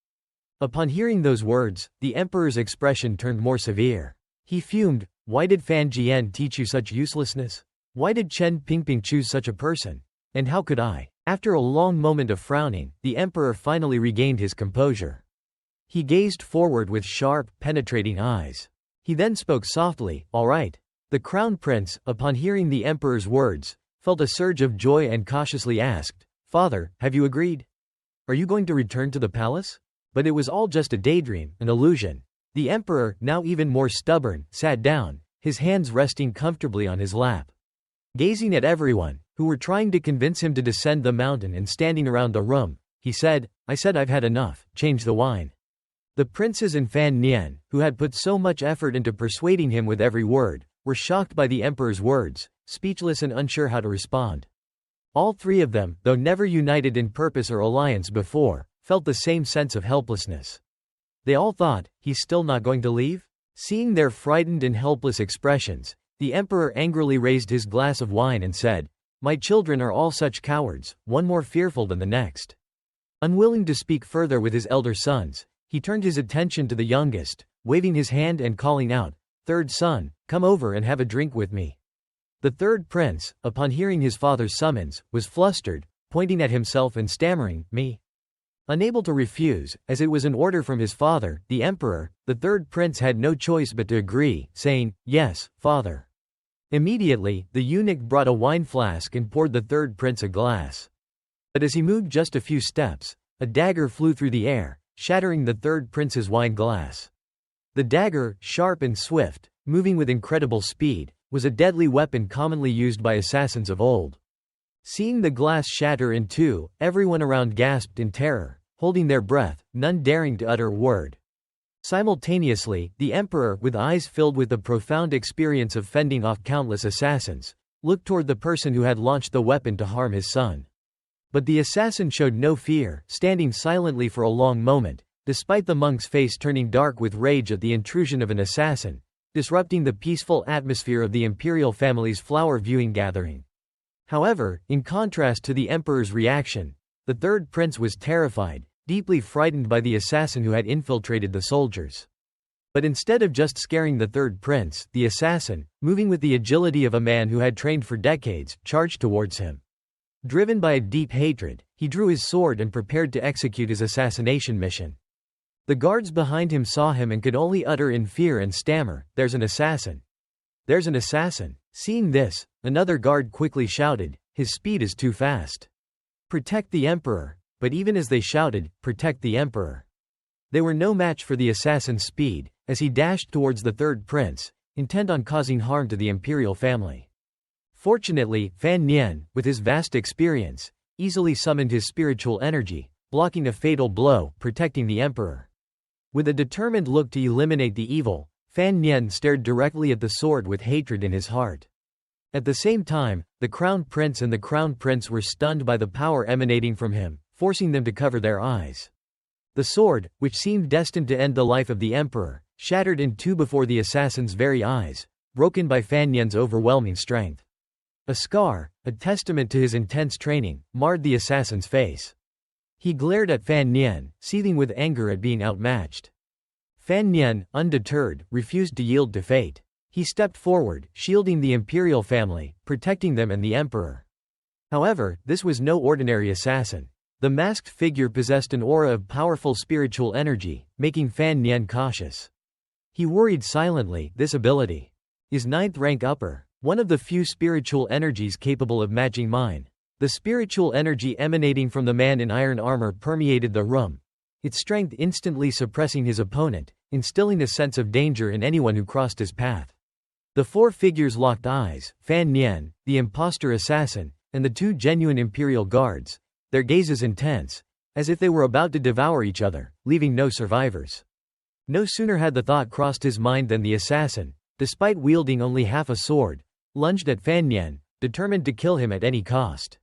Upon hearing those words, the emperor's expression turned more severe. He fumed, Why did Fan Jian teach you such uselessness? Why did Chen Pingping choose such a person? And how could I? After a long moment of frowning, the emperor finally regained his composure. He gazed forward with sharp, penetrating eyes. He then spoke softly, All right. The crown prince, upon hearing the emperor's words, felt a surge of joy and cautiously asked, Father, have you agreed? Are you going to return to the palace? But it was all just a daydream, an illusion. The emperor, now even more stubborn, sat down, his hands resting comfortably on his lap. Gazing at everyone, who were trying to convince him to descend the mountain and standing around the room, he said, I said I've had enough, change the wine. The princes and Fan Nian, who had put so much effort into persuading him with every word, were shocked by the emperor's words, speechless and unsure how to respond. All three of them, though never united in purpose or alliance before, felt the same sense of helplessness. They all thought, he's still not going to leave? Seeing their frightened and helpless expressions, the emperor angrily raised his glass of wine and said, My children are all such cowards, one more fearful than the next. Unwilling to speak further with his elder sons, he turned his attention to the youngest, waving his hand and calling out, Third son, come over and have a drink with me. The third prince, upon hearing his father's summons, was flustered, pointing at himself and stammering, Me. Unable to refuse, as it was an order from his father, the emperor, the third prince had no choice but to agree, saying, Yes, father. Immediately, the eunuch brought a wine flask and poured the third prince a glass. But as he moved just a few steps, a dagger flew through the air, shattering the third prince's wine glass. The dagger, sharp and swift, moving with incredible speed, was a deadly weapon commonly used by assassins of old. Seeing the glass shatter in two, everyone around gasped in terror, holding their breath, none daring to utter a word. Simultaneously, the emperor, with eyes filled with the profound experience of fending off countless assassins, looked toward the person who had launched the weapon to harm his son. But the assassin showed no fear, standing silently for a long moment, despite the monk's face turning dark with rage at the intrusion of an assassin, disrupting the peaceful atmosphere of the imperial family's flower viewing gathering. However, in contrast to the emperor's reaction, the third prince was terrified, deeply frightened by the assassin who had infiltrated the soldiers. But instead of just scaring the third prince, the assassin, moving with the agility of a man who had trained for decades, charged towards him. Driven by a deep hatred, he drew his sword and prepared to execute his assassination mission. The guards behind him saw him and could only utter in fear and stammer, "There's an assassin! There's an assassin!" Seeing this, another guard quickly shouted, "His speed is too fast. Protect the emperor!" But even as they shouted, "Protect the emperor!" they were no match for the assassin's speed, as he dashed towards the third prince, intent on causing harm to the imperial family. Fortunately, Fan Nian, with his vast experience, easily summoned his spiritual energy, blocking a fatal blow, protecting the emperor. With a determined look to eliminate the evil, Fan Nian stared directly at the sword with hatred in his heart. At the same time, the crown prince and the crown prince were stunned by the power emanating from him, forcing them to cover their eyes. The sword, which seemed destined to end the life of the emperor, shattered in two before the assassin's very eyes, broken by Fan Nian's overwhelming strength. A scar, a testament to his intense training, marred the assassin's face. He glared at Fan Nian, seething with anger at being outmatched. Fan Nian, undeterred, refused to yield to fate. He stepped forward, shielding the imperial family, protecting them and the emperor. However, this was no ordinary assassin. The masked figure possessed an aura of powerful spiritual energy, making Fan Nian cautious. He worried silently, "This ability is 9th rank upper, one of the few spiritual energies capable of matching mine." The spiritual energy emanating from the man in iron armor permeated the room, its strength instantly suppressing his opponent, instilling a sense of danger in anyone who crossed his path. The four figures locked eyes, Fan Nian, the imposter assassin, and the two genuine imperial guards, their gazes intense, as if they were about to devour each other, leaving no survivors. No sooner had the thought crossed his mind than the assassin, despite wielding only half a sword, lunged at Fan Nian, determined to kill him at any cost.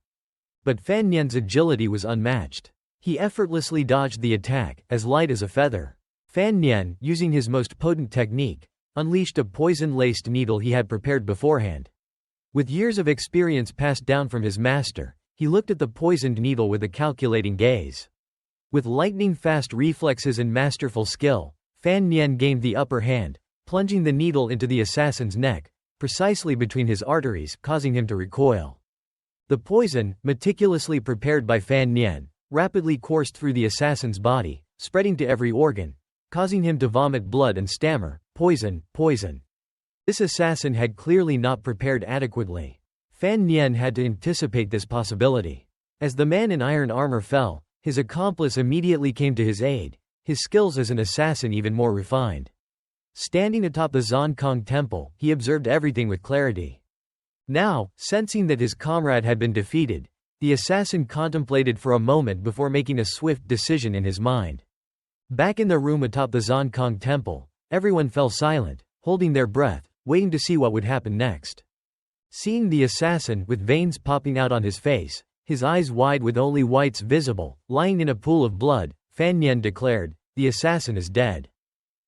But Fan Nian's agility was unmatched. He effortlessly dodged the attack, as light as a feather. Fan Nian, using his most potent technique, unleashed a poison-laced needle he had prepared beforehand. With years of experience passed down from his master, he looked at the poisoned needle with a calculating gaze. With lightning-fast reflexes and masterful skill, Fan Nian gained the upper hand, plunging the needle into the assassin's neck, precisely between his arteries, causing him to recoil. The poison, meticulously prepared by Fan Nian, rapidly coursed through the assassin's body, spreading to every organ, causing him to vomit blood and stammer, "Poison, poison." This assassin had clearly not prepared adequately. Fan Nian had to anticipate this possibility. As the man in iron armor fell, his accomplice immediately came to his aid, his skills as an assassin even more refined. Standing atop the Zonkong temple, he observed everything with clarity. Now, sensing that his comrade had been defeated, the assassin contemplated for a moment before making a swift decision in his mind. Back in the room atop the Zonkong temple, everyone fell silent, holding their breath, waiting to see what would happen next. Seeing the assassin, with veins popping out on his face, his eyes wide with only whites visible, lying in a pool of blood, Fan Nian declared, "The assassin is dead."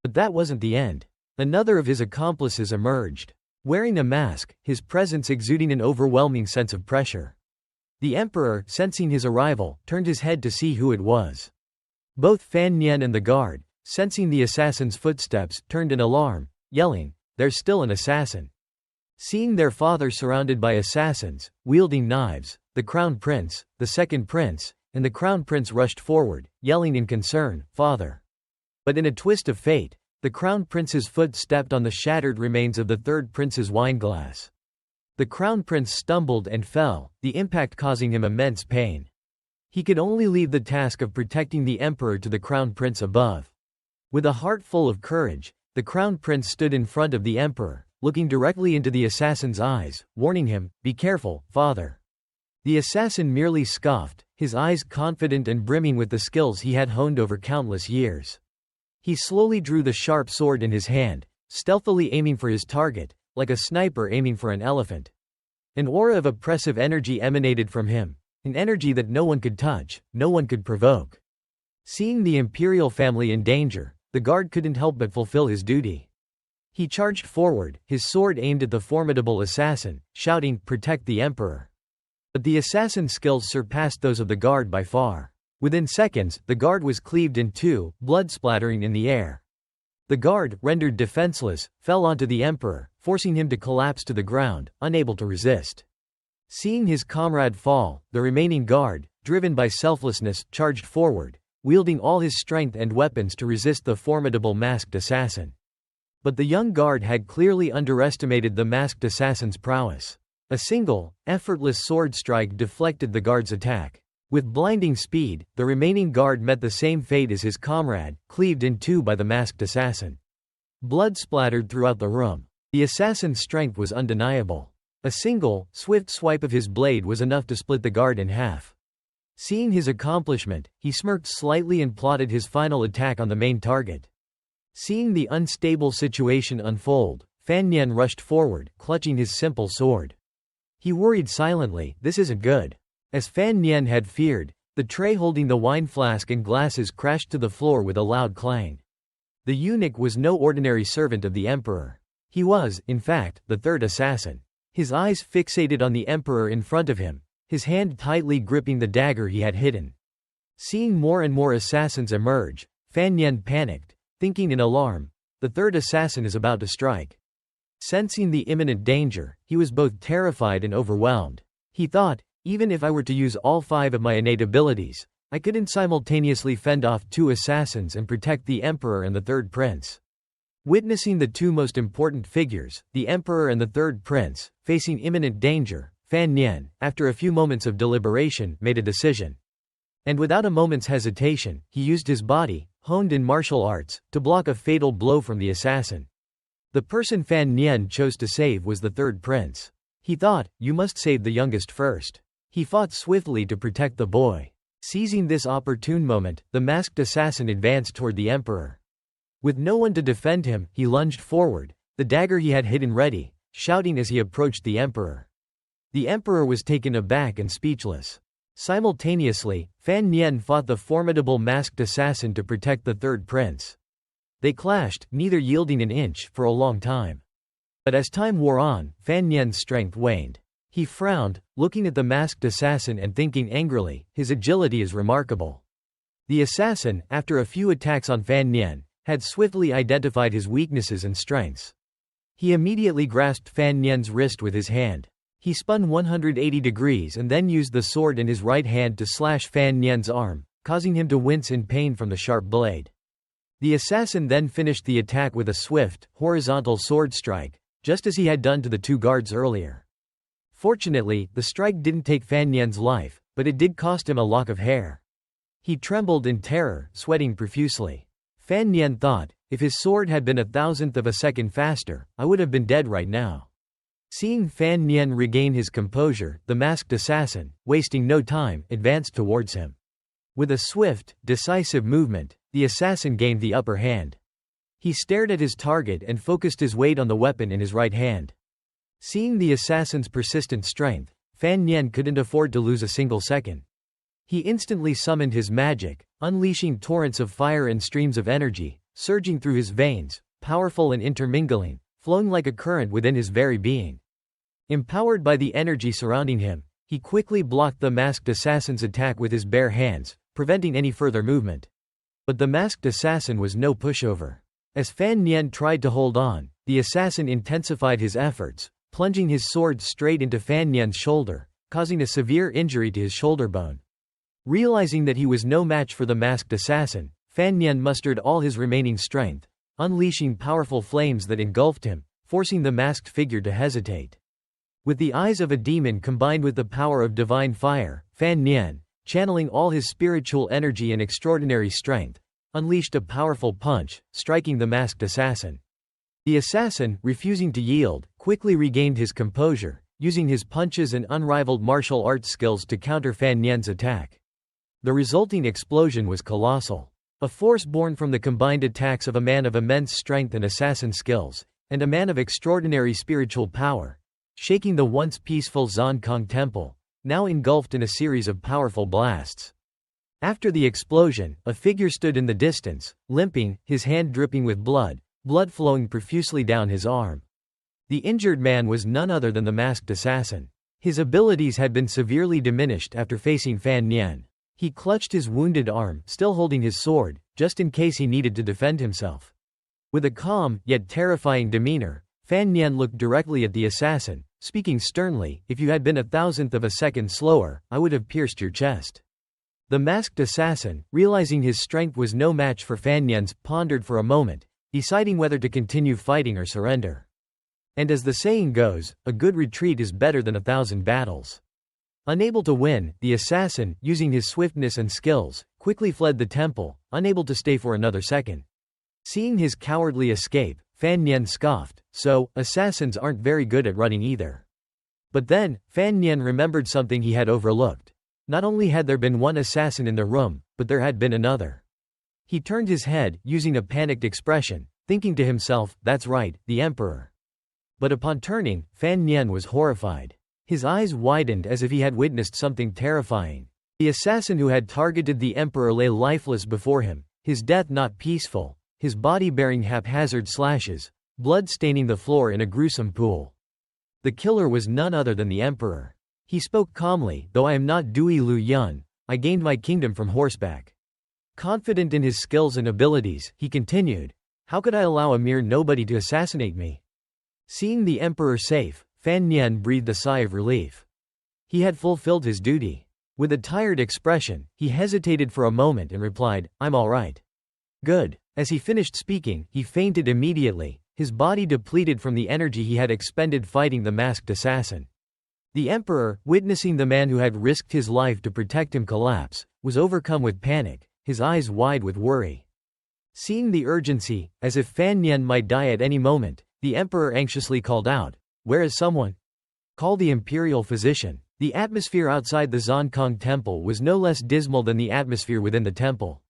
But that wasn't the end. Another of his accomplices emerged. Wearing a mask, his presence exuding an overwhelming sense of pressure. The emperor, sensing his arrival, turned his head to see who it was. Both Fan Nian and the guard, sensing the assassin's footsteps, turned in alarm, yelling, "There's still an assassin." Seeing their father surrounded by assassins, wielding knives, the crown prince, the second prince, and the crown prince rushed forward, yelling in concern, "Father!" But in a twist of fate, the crown prince's foot stepped on the shattered remains of the third prince's wineglass. The crown prince stumbled and fell, the impact causing him immense pain. He could only leave the task of protecting the emperor to the crown prince above. With a heart full of courage, the crown prince stood in front of the emperor, looking directly into the assassin's eyes, warning him, "Be careful, father." The assassin merely scoffed, his eyes confident and brimming with the skills he had honed over countless years. He slowly drew the sharp sword in his hand, stealthily aiming for his target, like a sniper aiming for an elephant. An aura of oppressive energy emanated from him, an energy that no one could touch, no one could provoke. Seeing the imperial family in danger, the guard couldn't help but fulfill his duty. He charged forward, his sword aimed at the formidable assassin, shouting, "Protect the Emperor." But the assassin's skills surpassed those of the guard by far. Within seconds, the guard was cleaved in two, blood splattering in the air. The guard, rendered defenseless, fell onto the Emperor, forcing him to collapse to the ground, unable to resist. Seeing his comrade fall, the remaining guard, driven by selflessness, charged forward, wielding all his strength and weapons to resist the formidable masked assassin. But the young guard had clearly underestimated the masked assassin's prowess. A single, effortless sword strike deflected the guard's attack. With blinding speed, the remaining guard met the same fate as his comrade, cleaved in two by the masked assassin. Blood splattered throughout the room. The assassin's strength was undeniable. A single, swift swipe of his blade was enough to split the guard in half. Seeing his accomplishment, he smirked slightly and plotted his final attack on the main target. Seeing the unstable situation unfold, Fan Nian rushed forward, clutching his simple sword. He worried silently, "This isn't good." As Fan Nian had feared, the tray holding the wine flask and glasses crashed to the floor with a loud clang. The eunuch was no ordinary servant of the Emperor. He was, in fact, the third assassin. His eyes fixated on the Emperor in front of him, his hand tightly gripping the dagger he had hidden. Seeing more and more assassins emerge, Fan Nian panicked, thinking in alarm, "The third assassin is about to strike." Sensing the imminent danger, he was both terrified and overwhelmed. He thought, "Even if I were to use all 5 of my innate abilities, I couldn't simultaneously fend off 2 assassins and protect the Emperor and the third prince." Witnessing the 2 most important figures, the Emperor and the third prince, facing imminent danger, Fan Nian, after a few moments of deliberation, made a decision. And without a moment's hesitation, he used his body, honed in martial arts, to block a fatal blow from the assassin. The person Fan Nian chose to save was the third prince. He thought, "You must save the youngest first." He fought swiftly to protect the boy. Seizing this opportune moment, the masked assassin advanced toward the Emperor. With no one to defend him, he lunged forward, the dagger he had hidden ready, shouting as he approached the Emperor. The Emperor was taken aback and speechless. Simultaneously, Fan Nian fought the formidable masked assassin to protect the third prince. They clashed, neither yielding an inch, for a long time. But as time wore on, Fan Nian's strength waned. He frowned, looking at the masked assassin and thinking angrily, "His agility is remarkable." The assassin, after a few attacks on Fan Nian, had swiftly identified his weaknesses and strengths. He immediately grasped Fan Nian's wrist with his hand. He spun 180 degrees and then used the sword in his right hand to slash Fan Nian's arm, causing him to wince in pain from the sharp blade. The assassin then finished the attack with a swift, horizontal sword strike, just as he had done to the 2 guards earlier. Fortunately, the strike didn't take Fan Nian's life, but it did cost him a lock of hair. He trembled in terror, sweating profusely. Fan Nian thought, "If his sword had been 1,000th of a second faster, I would have been dead right now." Seeing Fan Nian regain his composure, the masked assassin, wasting no time, advanced towards him. With a swift, decisive movement, the assassin gained the upper hand. He stared at his target and focused his weight on the weapon in his right hand. Seeing the assassin's persistent strength, Fan Nian couldn't afford to lose a single second. He instantly summoned his magic, unleashing torrents of fire and streams of energy, surging through his veins, powerful and intermingling, flowing like a current within his very being. Empowered by the energy surrounding him, he quickly blocked the masked assassin's attack with his bare hands, preventing any further movement. But the masked assassin was no pushover. As Fan Nian tried to hold on, the assassin intensified his efforts, plunging his sword straight into Fan Nian's shoulder, causing a severe injury to his shoulder bone. Realizing that he was no match for the masked assassin, Fan Nian mustered all his remaining strength, unleashing powerful flames that engulfed him, forcing the masked figure to hesitate. With the eyes of a demon combined with the power of divine fire, Fan Nian, channeling all his spiritual energy and extraordinary strength, unleashed a powerful punch, striking the masked assassin. The assassin, refusing to yield, quickly regained his composure, using his punches and unrivaled martial arts skills to counter Fan Nian's attack. The resulting explosion was colossal. A force born from the combined attacks of a man of immense strength and assassin skills, and a man of extraordinary spiritual power, shaking the once peaceful Zonkong temple, now engulfed in a series of powerful blasts. After the explosion, a figure stood in the distance, limping, his hand dripping with blood, blood flowing profusely down his arm. The injured man was none other than the masked assassin. His abilities had been severely diminished after facing Fan Nian. He clutched his wounded arm, still holding his sword, just in case he needed to defend himself. With a calm, yet terrifying demeanor, Fan Nian looked directly at the assassin, speaking sternly, "If you had been 1,000th of a second slower, I would have pierced your chest." The masked assassin, realizing his strength was no match for Fan Nian's, pondered for a moment, deciding whether to continue fighting or surrender. And as the saying goes, a good retreat is better than 1,000 battles. Unable to win, the assassin, using his swiftness and skills, quickly fled the temple, unable to stay for another second. Seeing his cowardly escape, Fan Nian scoffed, "So, assassins aren't very good at running either." But then, Fan Nian remembered something he had overlooked. Not only had there been one assassin in the room, but there had been another. He turned his head, using a panicked expression, thinking to himself, "That's right, the Emperor." But upon turning, Fan Nian was horrified. His eyes widened as if he had witnessed something terrifying. The assassin who had targeted the Emperor lay lifeless before him, his death not peaceful, his body bearing haphazard slashes, blood staining the floor in a gruesome pool. The killer was none other than the Emperor. He spoke calmly, "Though I am not Dui Lu Yun, I gained my kingdom from horseback." Confident in his skills and abilities, he continued, "How could I allow a mere nobody to assassinate me?" Seeing the Emperor safe, Fan Nian breathed a sigh of relief. He had fulfilled his duty. With a tired expression, he hesitated for a moment and replied, "I'm all right." "Good." As he finished speaking, he fainted immediately, his body depleted from the energy he had expended fighting the masked assassin. The Emperor, witnessing the man who had risked his life to protect him collapse, was overcome with panic, his eyes wide with worry. Seeing the urgency, as if Fan Nian might die at any moment, the Emperor anxiously called out, "Where is someone? Call the imperial physician." The atmosphere outside the Zonkong temple was no less dismal than the atmosphere within the temple.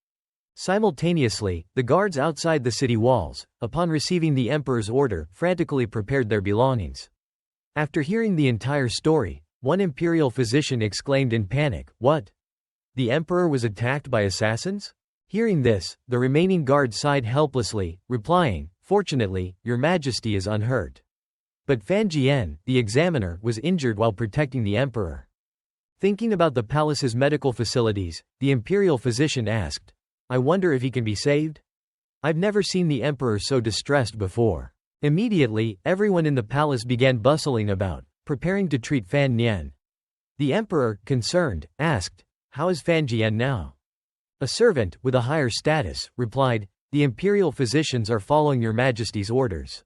Simultaneously, the guards outside the city walls, upon receiving the Emperor's order, frantically prepared their belongings. After hearing the entire story, one imperial physician exclaimed in panic, "What? The Emperor was attacked by assassins?" Hearing this, the remaining guards sighed helplessly, replying, "Fortunately, Your Majesty is unhurt." But Fan Jian, the examiner, was injured while protecting the Emperor. Thinking about the palace's medical facilities, the imperial physician asked, "I wonder if he can be saved? I've never seen the Emperor so distressed before." Immediately, everyone in the palace began bustling about, preparing to treat Fan Nian. The Emperor, concerned, asked, "How is Fan Jian now?" A servant, with a higher status, replied, "The imperial physicians are following Your Majesty's orders.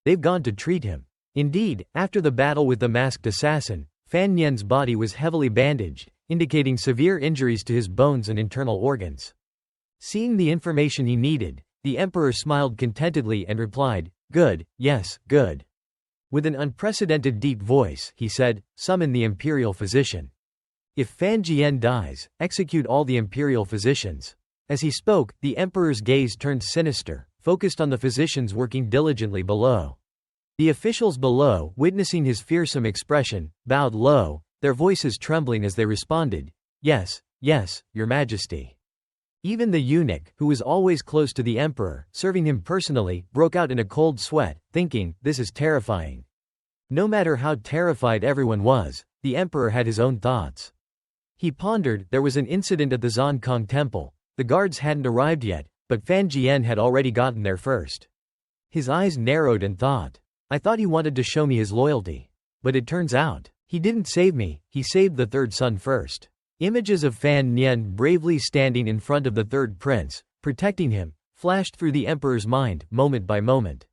They've gone to treat him." Indeed, after the battle with the masked assassin, Fan Nian's body was heavily bandaged, indicating severe injuries to his bones and internal organs. Seeing the information he needed, the Emperor smiled contentedly and replied, "Good, yes, good." With an unprecedented deep voice, he said, "Summon the imperial physician. If Fan Jian dies, execute all the imperial physicians." As he spoke, the Emperor's gaze turned sinister, focused on the physicians working diligently below. The officials below, witnessing his fearsome expression, bowed low, their voices trembling as they responded, "Yes, yes, Your Majesty." Even the eunuch, who was always close to the Emperor, serving him personally, broke out in a cold sweat, thinking, "This is terrifying." No matter how terrified everyone was, the Emperor had his own thoughts. He pondered, there was an incident at the Zonkong temple. The guards hadn't arrived yet, but Fan Jian had already gotten there first. His eyes narrowed and thought, "I thought he wanted to show me his loyalty. But it turns out, he didn't save me, he saved the third son first." Images of Fan Nian bravely standing in front of the third prince, protecting him, flashed through the Emperor's mind, moment by moment.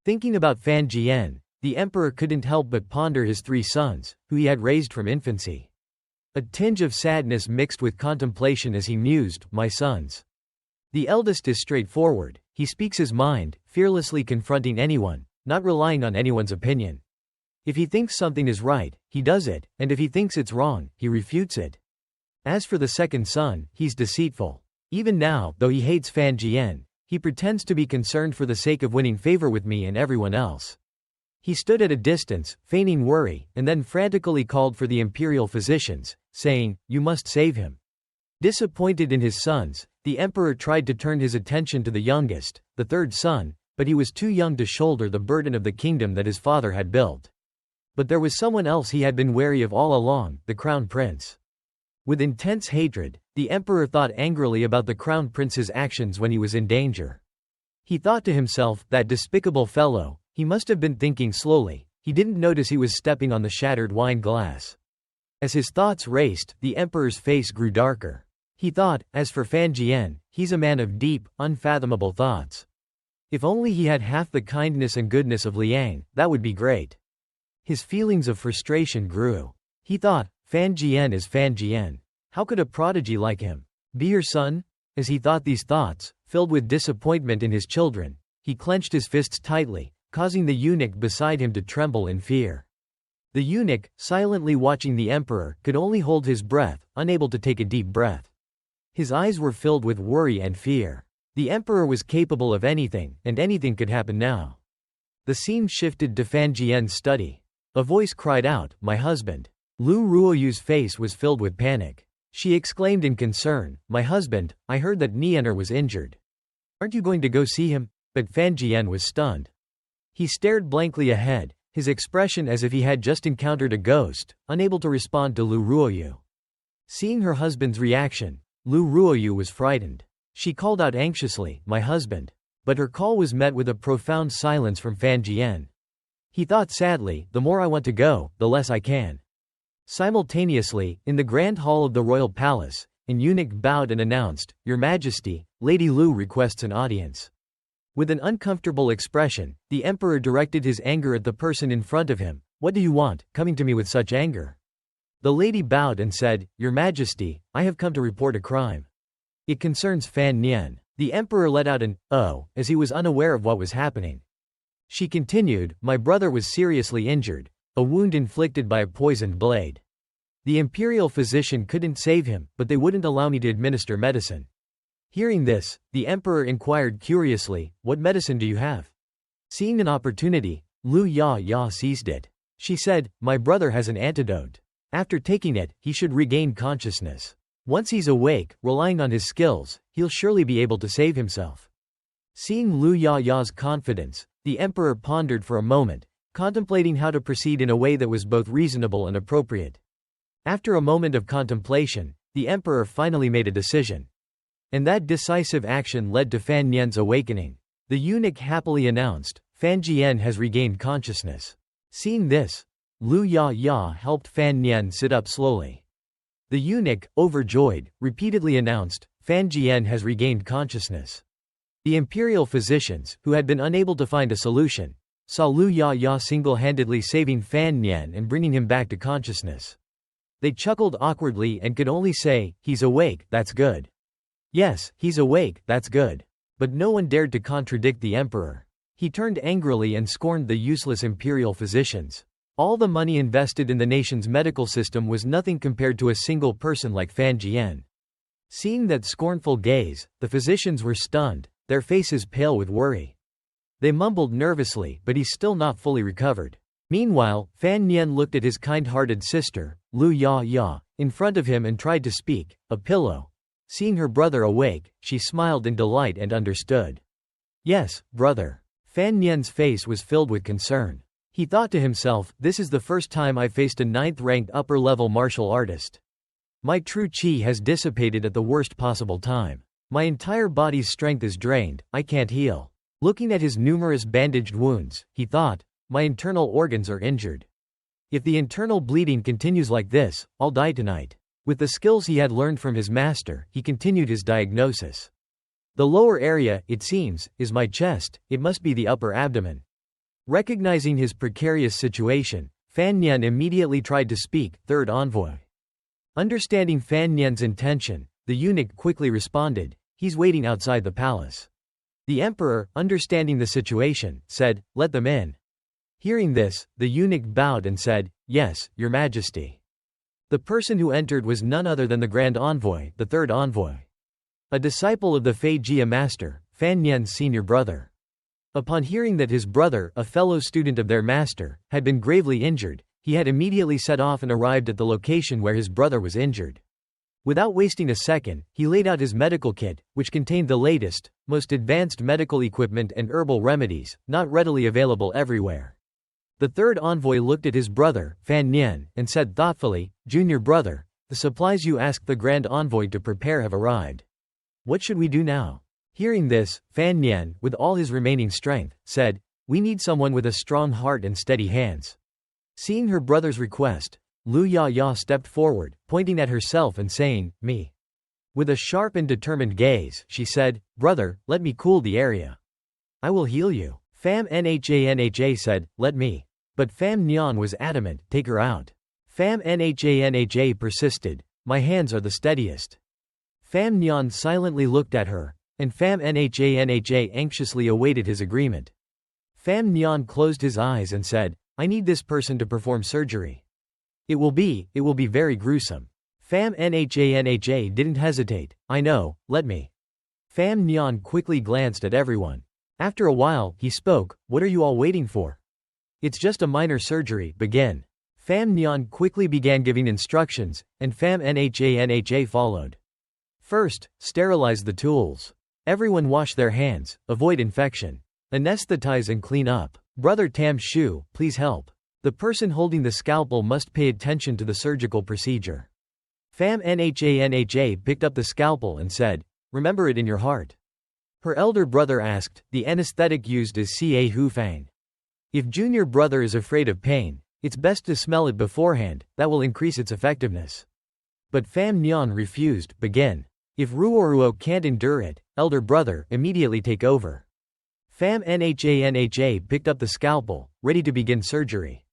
Thinking about Fan Jian, the Emperor couldn't help but ponder his three sons, who he had raised from infancy. A tinge of sadness mixed with contemplation as he mused, "My sons. The eldest is straightforward, he speaks his mind, fearlessly confronting anyone, not relying on anyone's opinion. If he thinks something is right, he does it, and if he thinks it's wrong, he refutes it. As for the second son, he's deceitful. Even now, though he hates Fan Jian, he pretends to be concerned for the sake of winning favor with me and everyone else." He stood at a distance, feigning worry, and then frantically called for the imperial physicians, saying, "You must save him." Disappointed in his sons, the Emperor tried to turn his attention to the youngest, the third son, but he was too young to shoulder the burden of the kingdom that his father had built. But there was someone else he had been wary of all along, the crown prince. With intense hatred, the emperor thought angrily about the crown prince's actions when he was in danger. He thought to himself, that despicable fellow, he must have been thinking slowly. He didn't notice he was stepping on the shattered wine glass. As his thoughts raced, the emperor's face grew darker. He thought, as for Fan Jian, he's a man of deep, unfathomable thoughts. If only he had half the kindness and goodness of Liang, that would be great. His feelings of frustration grew. He thought, Fan Jian is Fan Jian. How could a prodigy like him be your son? As he thought these thoughts, filled with disappointment in his children, he clenched his fists tightly, causing the eunuch beside him to tremble in fear. The eunuch, silently watching the emperor, could only hold his breath, unable to take a deep breath. His eyes were filled with worry and fear. The emperor was capable of anything, and anything could happen now. The scene shifted to Fan Jian's study. A voice cried out, "My husband." Lu Ruoyu's face was filled with panic. She exclaimed in concern, "My husband, I heard that Nianer was injured. Aren't you going to go see him?" But Fan Jian was stunned. He stared blankly ahead, his expression as if he had just encountered a ghost, unable to respond to Lu Ruoyu. Seeing her husband's reaction, Lu Ruoyu was frightened. She called out anxiously, "My husband." But her call was met with a profound silence from Fan Jian. He thought sadly, "The more I want to go, the less I can." Simultaneously, in the grand hall of the royal palace, an eunuch bowed and announced, "Your Majesty, Lady Lu requests an audience." With an uncomfortable expression, the emperor directed his anger at the person in front of him. "What do you want, coming to me with such anger?" The lady bowed and said, "Your Majesty, I have come to report a crime. It concerns Fan Nian." The emperor let out an "oh," as he was unaware of what was happening. She continued, "My brother was seriously injured, a wound inflicted by a poisoned blade. The imperial physician couldn't save him, but they wouldn't allow me to administer medicine." Hearing this, the emperor inquired curiously, "What medicine do you have?" Seeing an opportunity, Lu Ya seized it. She said, "My brother has an antidote. After taking it, he should regain consciousness. Once he's awake, relying on his skills, he'll surely be able to save himself." Seeing Lu Ya's confidence, the emperor pondered for a moment, contemplating how to proceed in a way that was both reasonable and appropriate. After a moment of contemplation, the emperor finally made a decision. And that decisive action led to Fan Nian's awakening. The eunuch happily announced, "Fan Jian has regained consciousness." Seeing this, Lu Ya helped Fan Nian sit up slowly. The eunuch, overjoyed, repeatedly announced, "Fan Jian has regained consciousness." The imperial physicians, who had been unable to find a solution, saw Lu Ya single-handedly saving Fan Nian and bringing him back to consciousness. They chuckled awkwardly and could only say, "He's awake, that's good." "Yes, he's awake, that's good." But no one dared to contradict the emperor. He turned angrily and scorned the useless imperial physicians. All the money invested in the nation's medical system was nothing compared to a single person like Fan Jian. Seeing that scornful gaze, the physicians were stunned, their faces pale with worry. They mumbled nervously, but he's still not fully recovered. Meanwhile, Fan Nian looked at his kind-hearted sister, Lu Ya, in front of him and tried to speak, a pillow. Seeing her brother awake, she smiled in delight and understood. "Yes, brother." Fan Nian's face was filled with concern. He thought to himself, "This is the first time I've faced a 9th-ranked upper-level martial artist. My true qi has dissipated at the worst possible time. My entire body's strength is drained, I can't heal." Looking at his numerous bandaged wounds, he thought, "My internal organs are injured. If the internal bleeding continues like this, I'll die tonight." With the skills he had learned from his master, he continued his diagnosis. "The lower area, it seems, is my chest, it must be the upper abdomen." Recognizing his precarious situation, Fan Nian immediately tried to speak, "Third envoy." Understanding Fan Nian's intention, the eunuch quickly responded, "He's waiting outside the palace." The emperor, understanding the situation, said, "Let them in." Hearing this, the eunuch bowed and said, "Yes, your majesty." The person who entered was none other than the grand envoy, the third envoy. A disciple of the Fei Jia master, Fan Nian's senior brother. Upon hearing that his brother, a fellow student of their master, had been gravely injured, he had immediately set off and arrived at the location where his brother was injured. Without wasting a second, he laid out his medical kit, which contained the latest, most advanced medical equipment and herbal remedies, not readily available everywhere. The third envoy looked at his brother, Fan Nian, and said thoughtfully, "Junior brother, the supplies you asked the Grand Envoy to prepare have arrived. What should we do now?" Hearing this, Fan Nian, with all his remaining strength, said, "We need someone with a strong heart and steady hands." Seeing her brother's request, Lu Ya stepped forward, pointing at herself and saying, "Me." With a sharp and determined gaze, she said, "Brother, let me cool the area. I will heal you." Pham Nha said, "Let me." But Pham Nhan was adamant, "Take her out." Pham Nha persisted, "My hands are the steadiest." Pham Nhan silently looked at her, and Pham Nha anxiously awaited his agreement. Pham Nhan closed his eyes and said, "I need this person to perform surgery. It will be very gruesome." Pham Nha didn't hesitate. "I know, let me." Pham Nhan quickly glanced at everyone. After a while, he spoke, "What are you all waiting for? It's just a minor surgery, begin." Pham Nhan quickly began giving instructions, and Pham Nha followed. First, sterilize the tools. Everyone wash their hands, avoid infection. Anesthetize and clean up. Brother Tam Shu, please help. The person holding the scalpel must pay attention to the surgical procedure. Pham Nha picked up the scalpel and said, "Remember it in your heart." Her elder brother asked, "The anesthetic used is Ca Hu Fang. If junior brother is afraid of pain, it's best to smell it beforehand, that will increase its effectiveness." But Pham Nhan refused, "Begin. If Ruoruo can't endure it, elder brother, immediately take over." Pham Nha picked up the scalpel, ready to begin surgery.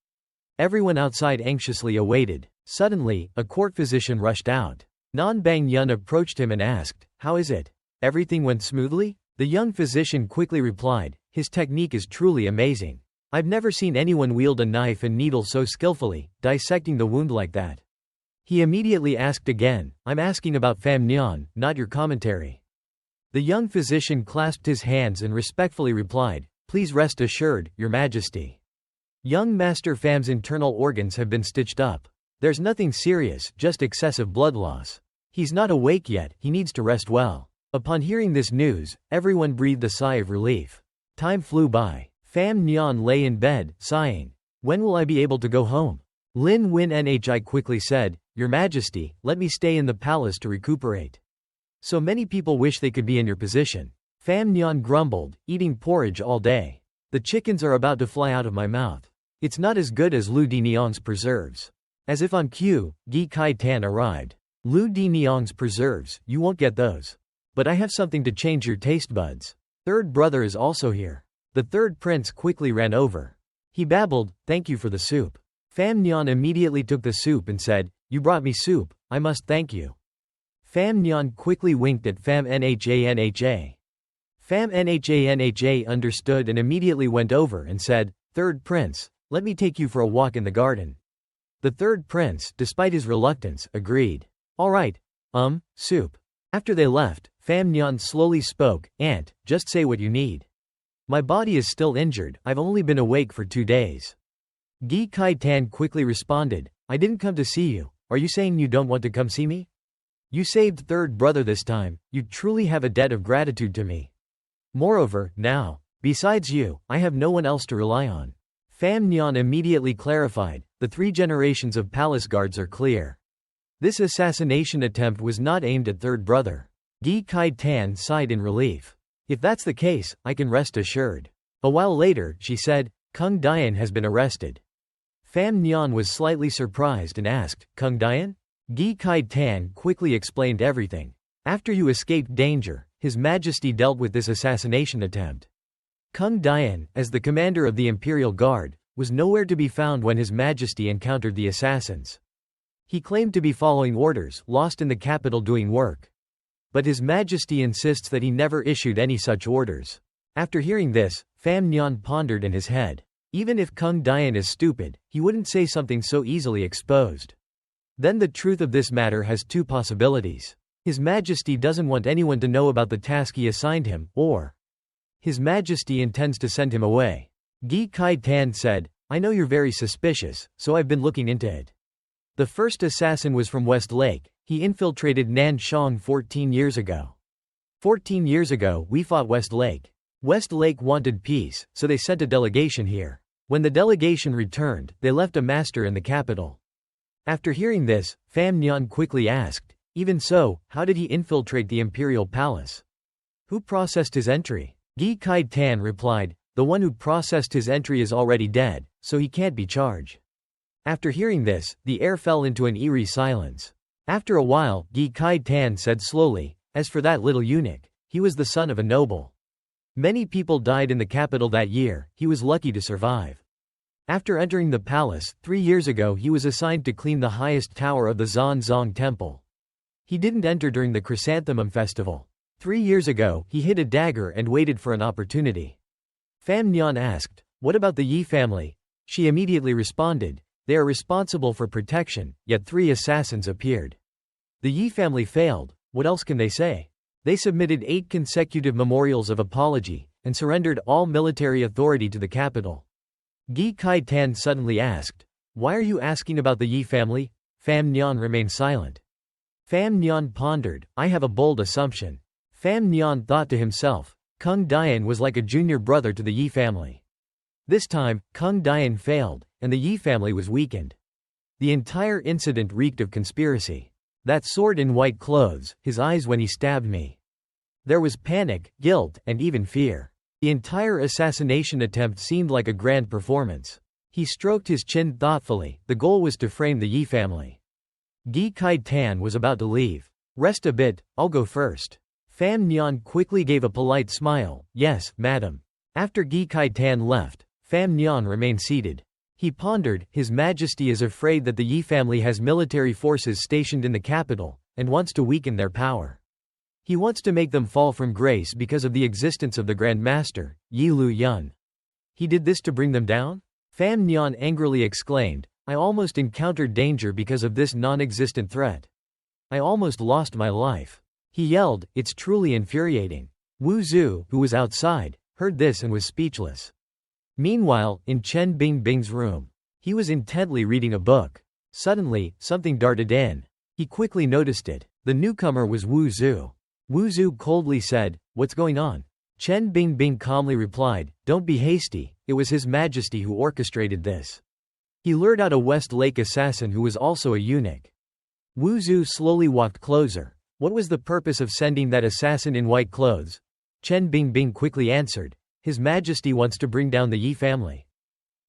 Everyone outside anxiously awaited. Suddenly, a court physician rushed out. Nan Bang Yun approached him and asked, "How is it? Everything went smoothly?" The young physician quickly replied, "His technique is truly amazing. I've never seen anyone wield a knife and needle so skillfully, dissecting the wound like that." He immediately asked again, "I'm asking about Pham Nhan, not your commentary." The young physician clasped his hands and respectfully replied, "Please rest assured, Your Majesty. Young Master Pham's internal organs have been stitched up. There's nothing serious, just excessive blood loss. He's not awake yet, he needs to rest well." Upon hearing this news, everyone breathed a sigh of relief. Time flew by. Pham Nhan lay in bed, sighing. "When will I be able to go home?" Lin Win Nhi quickly said, "Your Majesty, let me stay in the palace to recuperate. So many people wish they could be in your position." Pham Nhan grumbled, "Eating porridge all day. The chickens are about to fly out of my mouth. It's not as good as Lu Diniang's preserves." As if on cue, Gi Kai Tan arrived. "Lu Diniang's preserves, you won't get those. But I have something to change your taste buds. Third brother is also here." The third prince quickly ran over. He babbled, "Thank you for the soup." Pham Nhan immediately took the soup and said, "You brought me soup, I must thank you." Pham Nhan quickly winked at Pham Nha. Pham Nha understood and immediately went over and said, "Third prince, let me take you for a walk in the garden." The third prince, despite his reluctance, agreed. "All right. Soup." After they left, Pham Nhan slowly spoke, "Aunt, just say what you need. My body is still injured, I've only been awake for 2 days." Gi Kai Tan quickly responded, "I didn't come to see you. Are you saying you don't want to come see me? You saved third brother this time, you truly have a debt of gratitude to me. Moreover, now, besides you, I have no one else to rely on." Pham Nhan immediately clarified, "The 3 generations of palace guards are clear. This assassination attempt was not aimed at third brother." Gi Kai Tan sighed in relief. "If that's the case, I can rest assured." A while later, she said, "Kung Dian has been arrested." Pham Nhan was slightly surprised and asked, "Kung Dian?" Gi Kai Tan quickly explained everything. "After you escaped danger, His Majesty dealt with this assassination attempt. Kung Dian, as the commander of the Imperial Guard, was nowhere to be found when His Majesty encountered the assassins. He claimed to be following orders, lost in the capital doing work. But His Majesty insists that he never issued any such orders." After hearing this, Pham Nhan pondered in his head. Even if Kung Dian is stupid, he wouldn't say something so easily exposed. Then the truth of this matter has 2 possibilities. His Majesty doesn't want anyone to know about the task he assigned him, or His Majesty intends to send him away. Gi Kai Tan said, "I know you're very suspicious, so I've been looking into it. The first assassin was from West Lake. He infiltrated Nanshang 14 years ago. 14 years ago, we fought West Lake. West Lake wanted peace, so they sent a delegation here. When the delegation returned, they left a master in the capital. After hearing this, Pham Nhan quickly asked, even so, how did he infiltrate the imperial palace? Who processed his entry? Gi Kai Tan replied, the one who processed his entry is already dead, so he can't be charged. After hearing this, the air fell into an eerie silence. After a while, Gi Kai Tan said slowly, as for that little eunuch, he was the son of a noble. Many people died in the capital that year, he was lucky to survive. After entering the palace, 3 years ago he was assigned to clean the highest tower of the Zhanzong temple. He didn't enter during the chrysanthemum festival. 3 years ago, he hid a dagger and waited for an opportunity. Pham Nhan asked, what about the Yi family? She immediately responded, they are responsible for protection, yet 3 assassins appeared. The Yi family failed, what else can they say? They submitted 8 consecutive memorials of apology, and surrendered all military authority to the capital. Gi Kai Tan suddenly asked, why are you asking about the Yi family? Pham Nhan remained silent. Pham Nhan pondered, I have a bold assumption. Pham Nhan thought to himself, Kung Dian was like a junior brother to the Yi family. This time, Kung Dian failed, and the Yi family was weakened. The entire incident reeked of conspiracy. That sword in white clothes, his eyes when he stabbed me. There was panic, guilt, and even fear. The entire assassination attempt seemed like a grand performance. He stroked his chin thoughtfully, the goal was to frame the Yi family. Gi Kai Tan was about to leave. Rest a bit, I'll go first. Pham Nhan quickly gave a polite smile, yes, madam. After Gi Kai Tan left, Pham Nhan remained seated. He pondered, His Majesty is afraid that the Yi family has military forces stationed in the capital, and wants to weaken their power. He wants to make them fall from grace because of the existence of the Grand Master, Yi Lu Yun. He did this to bring them down? Pham Nhan angrily exclaimed, I almost encountered danger because of this non-existent threat. I almost lost my life. He yelled, it's truly infuriating. Wu Zhu, who was outside, heard this and was speechless. Meanwhile, in Chen Bingbing's room, he was intently reading a book. Suddenly, something darted in. He quickly noticed it. The newcomer was Wu Zhu. Wu Zhu coldly said, what's going on? Chen Bingbing calmly replied, don't be hasty, it was His Majesty who orchestrated this. He lured out a West Lake assassin who was also a eunuch. Wu Zhu slowly walked closer. What was the purpose of sending that assassin in white clothes? Chen Bingbing quickly answered, His Majesty wants to bring down the Yi family.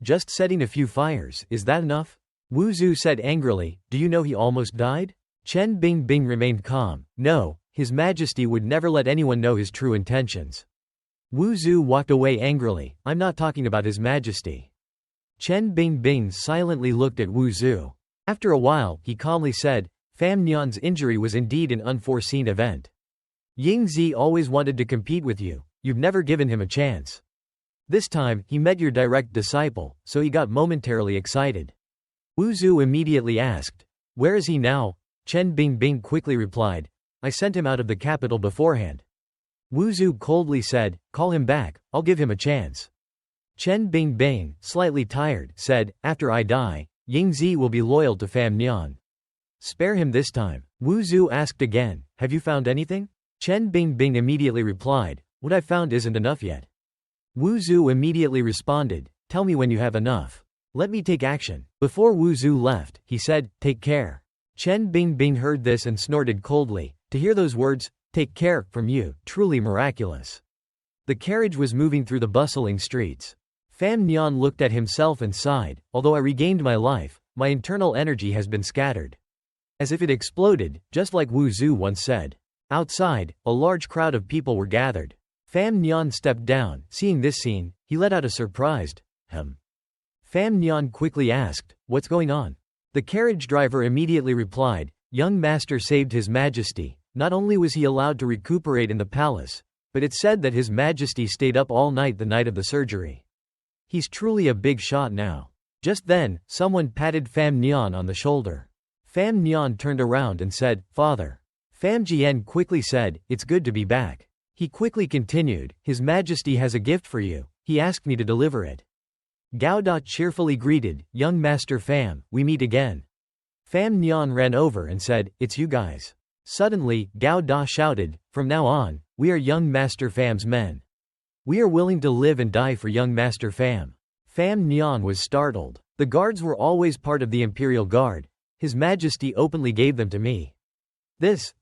Just setting a few fires, is that enough? Wu Zhu said angrily, do you know he almost died? Chen Bingbing remained calm, no, His Majesty would never let anyone know his true intentions. Wu Zhu walked away angrily, I'm not talking about His Majesty. Chen Bingbing silently looked at Wu Zhu. After a while, he calmly said, Pham Nhan's injury was indeed an unforeseen event. Ying Zi always wanted to compete with you, you've never given him a chance. This time, he met your direct disciple, so he got momentarily excited. Wu Zhu immediately asked, where is he now? Chen Bingbing quickly replied, I sent him out of the capital beforehand. Wu Zhu coldly said, call him back, I'll give him a chance. Chen Bingbing, slightly tired, said, after I die, Ying Zi will be loyal to Pham Nhan. Spare him this time. Wu Zhu asked again, have you found anything? Chen Bingbing immediately replied, what I found isn't enough yet. Wu Zhu immediately responded, tell me when you have enough. Let me take action. Before Wu Zhu left, he said, take care. Chen Bingbing heard this and snorted coldly, to hear those words, take care, from you, truly miraculous. The carriage was moving through the bustling streets. Pham Nhan looked at himself and sighed, although I regained my life, my internal energy has been scattered. As if it exploded, just like Wu Zhu once said. Outside, a large crowd of people were gathered. Pham Nhan stepped down. Seeing this scene, he let out a surprised, Pham Nhan quickly asked, what's going on? The carriage driver immediately replied, young master saved His Majesty. Not only was he allowed to recuperate in the palace, but it's said that His Majesty stayed up all night the night of the surgery. He's truly a big shot now. Just then, someone patted Pham Nhan on the shoulder. Pham Nhan turned around and said, Father. Pham Jian quickly said, it's good to be back. He quickly continued, His Majesty has a gift for you, he asked me to deliver it. Gao Da cheerfully greeted, young Master Pham, we meet again. Pham Nhan ran over and said, "It's you guys." Suddenly, Gao Da shouted, "From now on, we are young Master Pham's men. We are willing to live and die for young Master Pham." Pham Nhan was startled. "The guards were always part of the Imperial Guard. His Majesty openly gave them to me. This.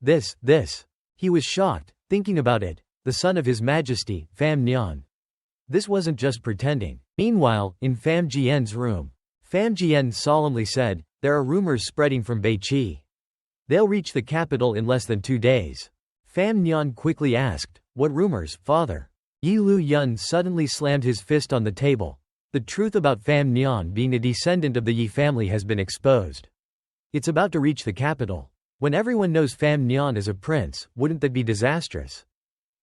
He was shocked, thinking about it. The son of His Majesty, Pham Nhan. This wasn't just pretending. Meanwhile, in Pham Jian's room, Pham Jian solemnly said, "There are rumors spreading from Beiqi. They'll reach the capital in less than 2 days." Pham Nhan quickly asked, "What rumors, father?" Yi Lu Yun suddenly slammed his fist on the table. The truth about Pham Nhan being a descendant of the Yi family has been exposed. It's about to reach the capital. When everyone knows Pham Nhan is a prince, wouldn't that be disastrous?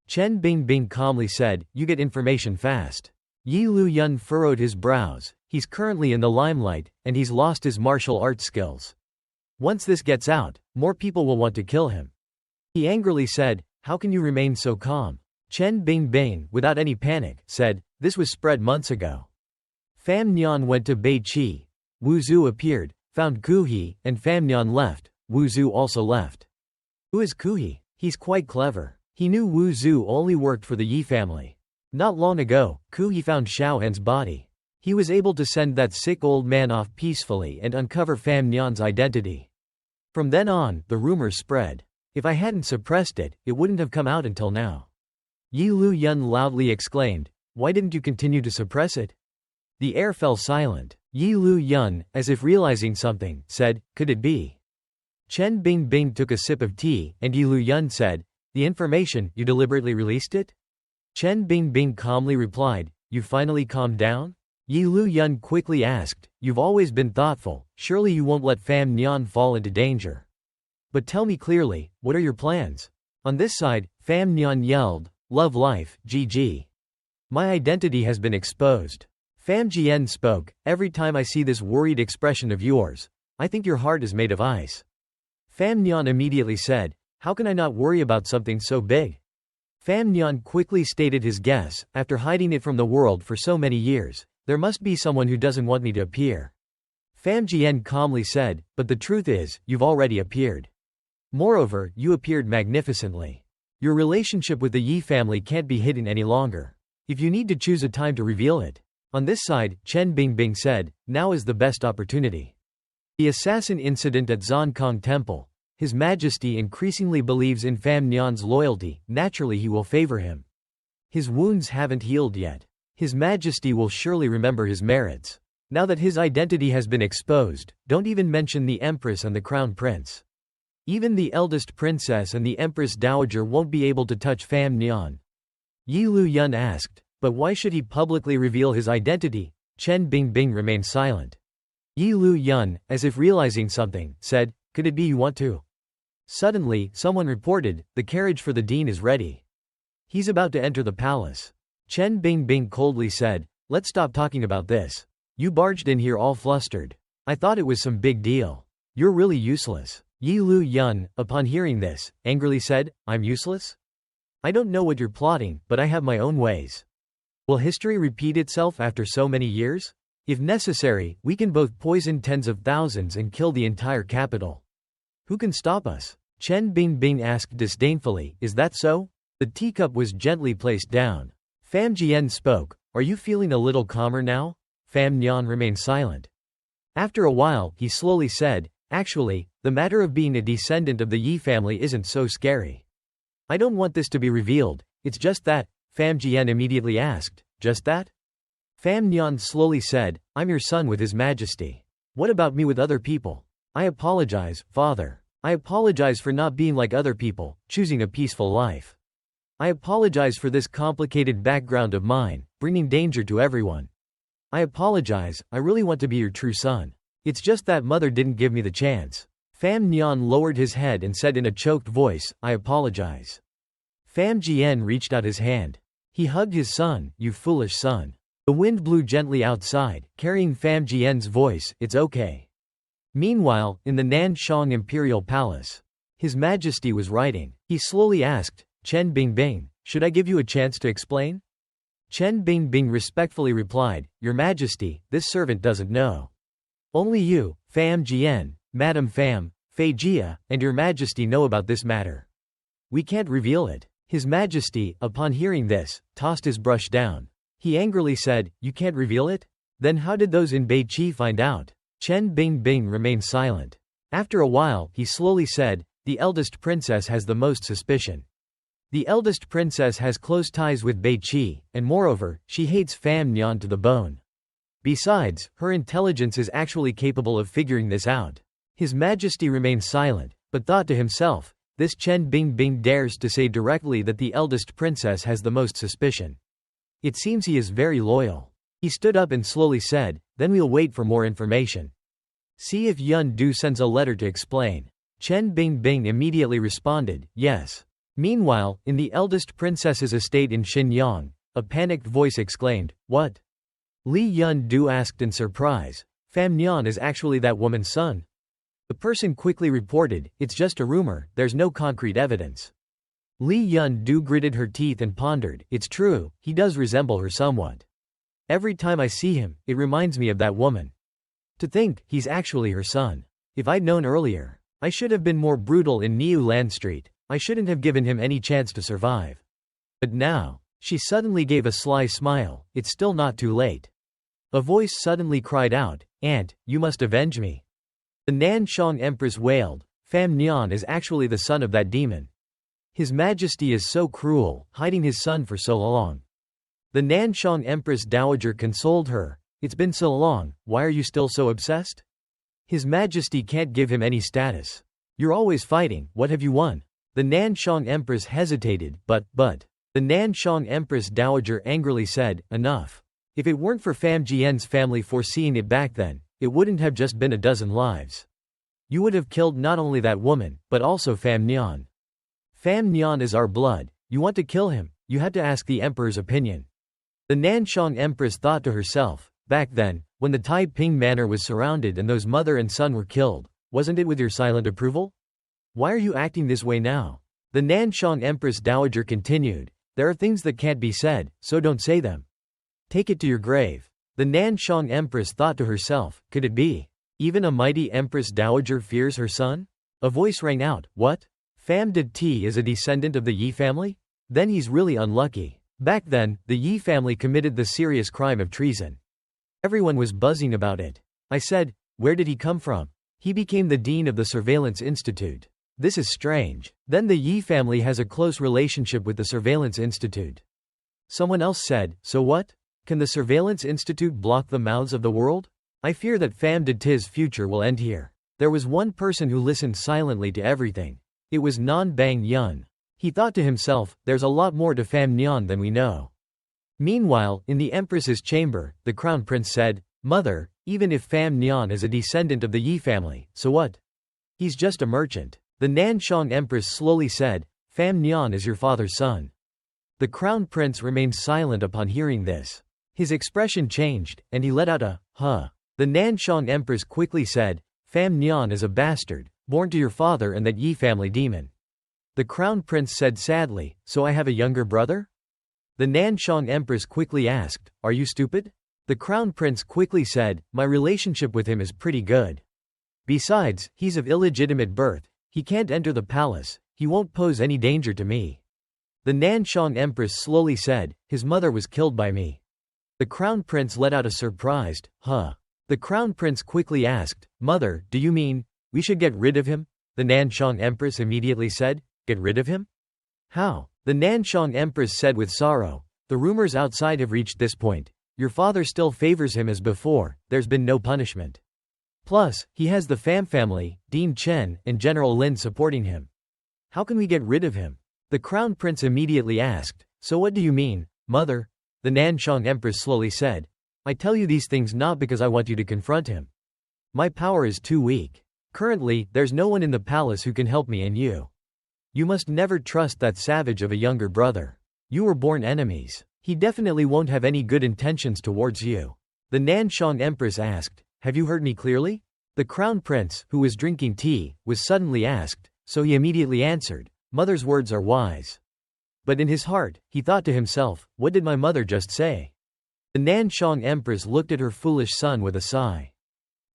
Chen Bingbing calmly said, "You get information fast." Yi Lu Yun furrowed his brows. He's currently in the limelight, and he's lost his martial arts skills. Once this gets out, more people will want to kill him. He angrily said, "How can you remain so calm?" Chen Bingbing, without any panic, said, "This was spread months ago." Pham Nhan went to Beiqi. Wu Zhu appeared, found Kuhi, and Pham Nhan left. Wu Zhu also left. Who is Kuhi? He's quite clever. He knew Wu Zhu only worked for the Yi family. Not long ago, Kuhi found Xiao Han's body. He was able to send that sick old man off peacefully and uncover Pham Nhan's identity. From then on, the rumors spread. If I hadn't suppressed it, it wouldn't have come out until now. Yi Lu Yun loudly exclaimed, "Why didn't you continue to suppress it?" The air fell silent. Yi Lu Yun, as if realizing something, said, "Could it be?" Chen Bingbing took a sip of tea, and Yi Lu Yun said, "The information, you deliberately released it?" Chen Bingbing calmly replied, "You finally calmed down?" Yi Lu Yun quickly asked, "You've always been thoughtful, surely you won't let Pham Nhan fall into danger. But tell me clearly, what are your plans?" On this side, Pham Nhan yelled, "Love life, GG. My identity has been exposed." Pham Jian spoke, "Every time I see this worried expression of yours, I think your heart is made of ice." Pham Nhan immediately said, "How can I not worry about something so big?" Pham Nhan quickly stated his guess, "After hiding it from the world for so many years, there must be someone who doesn't want me to appear." Pham Jian calmly said, "But the truth is, you've already appeared. Moreover, you appeared magnificently. Your relationship with the Yi family can't be hidden any longer. If you need to choose a time to reveal it." On this side, Chen Bingbing said, "Now is the best opportunity. The assassin incident at Zonkong Temple. His Majesty increasingly believes in Pham Nhan's loyalty, naturally he will favor him. His wounds haven't healed yet. His Majesty will surely remember his merits. Now that his identity has been exposed, don't even mention the Empress and the Crown Prince. Even the eldest princess and the Empress Dowager won't be able to touch Pham Nhan." Yi Lu Yun asked, "But why should he publicly reveal his identity?" Chen Bingbing remained silent. Yi Lu Yun, as if realizing something, said, "Could it be you want to?" Suddenly, someone reported, "The carriage for the dean is ready. He's about to enter the palace." Chen Bingbing coldly said, "Let's stop talking about this. You barged in here all flustered. I thought it was some big deal. You're really useless." Yi Lu Yun, upon hearing this, angrily said, "I'm useless? I don't know what you're plotting, but I have my own ways. Will history repeat itself after so many years? If necessary, we can both poison tens of thousands and kill the entire capital. Who can stop us?" Chen Bingbing asked disdainfully, "Is that so?" The teacup was gently placed down. Pham Jian spoke, "Are you feeling a little calmer now?" Pham Nhan remained silent. After a while, he slowly said, "Actually, the matter of being a descendant of the Yi family isn't so scary. I don't want this to be revealed, it's just that." Pham Jian immediately asked, "Just that?" Pham Nhan slowly said, "I'm your son with His Majesty. What about me with other people? I apologize, father. I apologize for not being like other people, choosing a peaceful life. I apologize for this complicated background of mine, bringing danger to everyone. I apologize, I really want to be your true son. It's just that mother didn't give me the chance." Pham Nhan lowered his head and said in a choked voice, "I apologize." Pham Jian reached out his hand. He hugged his son, "You foolish son." The wind blew gently outside, carrying Pham Jian's voice, "It's okay." Meanwhile, in the Nanshang Imperial Palace, His Majesty was writing. He slowly asked, "Chen Bingbing, should I give you a chance to explain?" Chen Bingbing respectfully replied, "Your Majesty, this servant doesn't know. Only you, Pham Jian, Madam Pham, Fei Jia, and your majesty know about this matter. We can't reveal it. His majesty, upon hearing this, tossed his brush down. He angrily said, you can't reveal it? Then how did those in Beiqi find out? Chen Bingbing remained silent. After a while, he slowly said, the eldest princess has the most suspicion. The eldest princess has close ties with Beiqi, and moreover, she hates Pham Nhan to the bone. Besides, her intelligence is actually capable of figuring this out. His majesty remained silent, but thought to himself, this Chen Bingbing dares to say directly that the eldest princess has the most suspicion. It seems he is very loyal. He stood up and slowly said, then we'll wait for more information. See if Yun Du sends a letter to explain. Chen Bingbing immediately responded, yes. Meanwhile, in the eldest princess's estate in Xinyang, a panicked voice exclaimed, what? Li Yun Du asked in surprise. Pham Nhan is actually that woman's son. The person quickly reported, it's just a rumor, there's no concrete evidence. Li Yun Du gritted her teeth and pondered, it's true, he does resemble her somewhat. Every time I see him, it reminds me of that woman. To think, he's actually her son. If I'd known earlier, I should have been more brutal in Niu Lan Street, I shouldn't have given him any chance to survive. But now, she suddenly gave a sly smile, it's still not too late. A voice suddenly cried out, Aunt, you must avenge me. The Nanshang Empress wailed, Pham Nhan is actually the son of that demon. His Majesty is so cruel, hiding his son for so long. The Nanshang Empress Dowager consoled her, it's been so long, why are you still so obsessed? His Majesty can't give him any status. You're always fighting, what have you won? The Nanshang Empress hesitated, but, the Nanshang Empress Dowager angrily said, enough. If it weren't for Pham Jian's family foreseeing it back then, it wouldn't have just been a dozen lives. You would have killed not only that woman, but also Pham Nhan. Pham Nhan is our blood, you want to kill him, you had to ask the emperor's opinion. The Nanshang Empress thought to herself, back then, when the Taiping Manor was surrounded and those mother and son were killed, wasn't it with your silent approval? Why are you acting this way now? The Nanshang Empress Dowager continued, there are things that can't be said, so don't say them. Take it to your grave. The Nanshang Empress thought to herself, could it be? Even a mighty Empress Dowager fears her son? A voice rang out, what? Pham De Ti is a descendant of the Yi family? Then he's really unlucky. Back then, the Yi family committed the serious crime of treason. Everyone was buzzing about it. I said, where did he come from? He became the dean of the Surveillance Institute. This is strange. Then the Yi family has a close relationship with the Surveillance Institute. Someone else said, so what? Can the Surveillance Institute block the mouths of the world? I fear that Pham De Ti's future will end here. There was one person who listened silently to everything. It was Nan Bang Yun. He thought to himself, there's a lot more to Pham Nhan than we know. Meanwhile, in the Empress's chamber, the Crown Prince said, Mother, even if Pham Nhan is a descendant of the Yi family, so what? He's just a merchant. The Nanshang Empress slowly said, Pham Nhan is your father's son. The Crown Prince remained silent upon hearing this. His expression changed, and he let out a, huh. The Nanshang Empress quickly said, Pham Nhan is a bastard, born to your father and that Yi family demon. The Crown Prince said sadly, so I have a younger brother? The Nanshang Empress quickly asked, are you stupid? The Crown Prince quickly said, my relationship with him is pretty good. Besides, he's of illegitimate birth, he can't enter the palace, he won't pose any danger to me. The Nanshang Empress slowly said, his mother was killed by me. The Crown Prince let out a surprised, huh. The Crown Prince quickly asked, Mother, do you mean, we should get rid of him? The Nanshang Empress immediately said, get rid of him? How? The Nanshang Empress said with sorrow, the rumors outside have reached this point. Your father still favors him as before, there's been no punishment. Plus, he has the Pham family, Dean Chen, and General Lin supporting him. How can we get rid of him? The Crown Prince immediately asked, so what do you mean, Mother? The Nanshang Empress slowly said, I tell you these things not because I want you to confront him. My power is too weak. Currently, there's no one in the palace who can help me and you. You must never trust that savage of a younger brother. You were born enemies. He definitely won't have any good intentions towards you. The Nanshang Empress asked, have you heard me clearly? The Crown Prince, who was drinking tea, was suddenly asked, so he immediately answered, Mother's words are wise. But in his heart, he thought to himself, what did my mother just say? The Nanshang Empress looked at her foolish son with a sigh.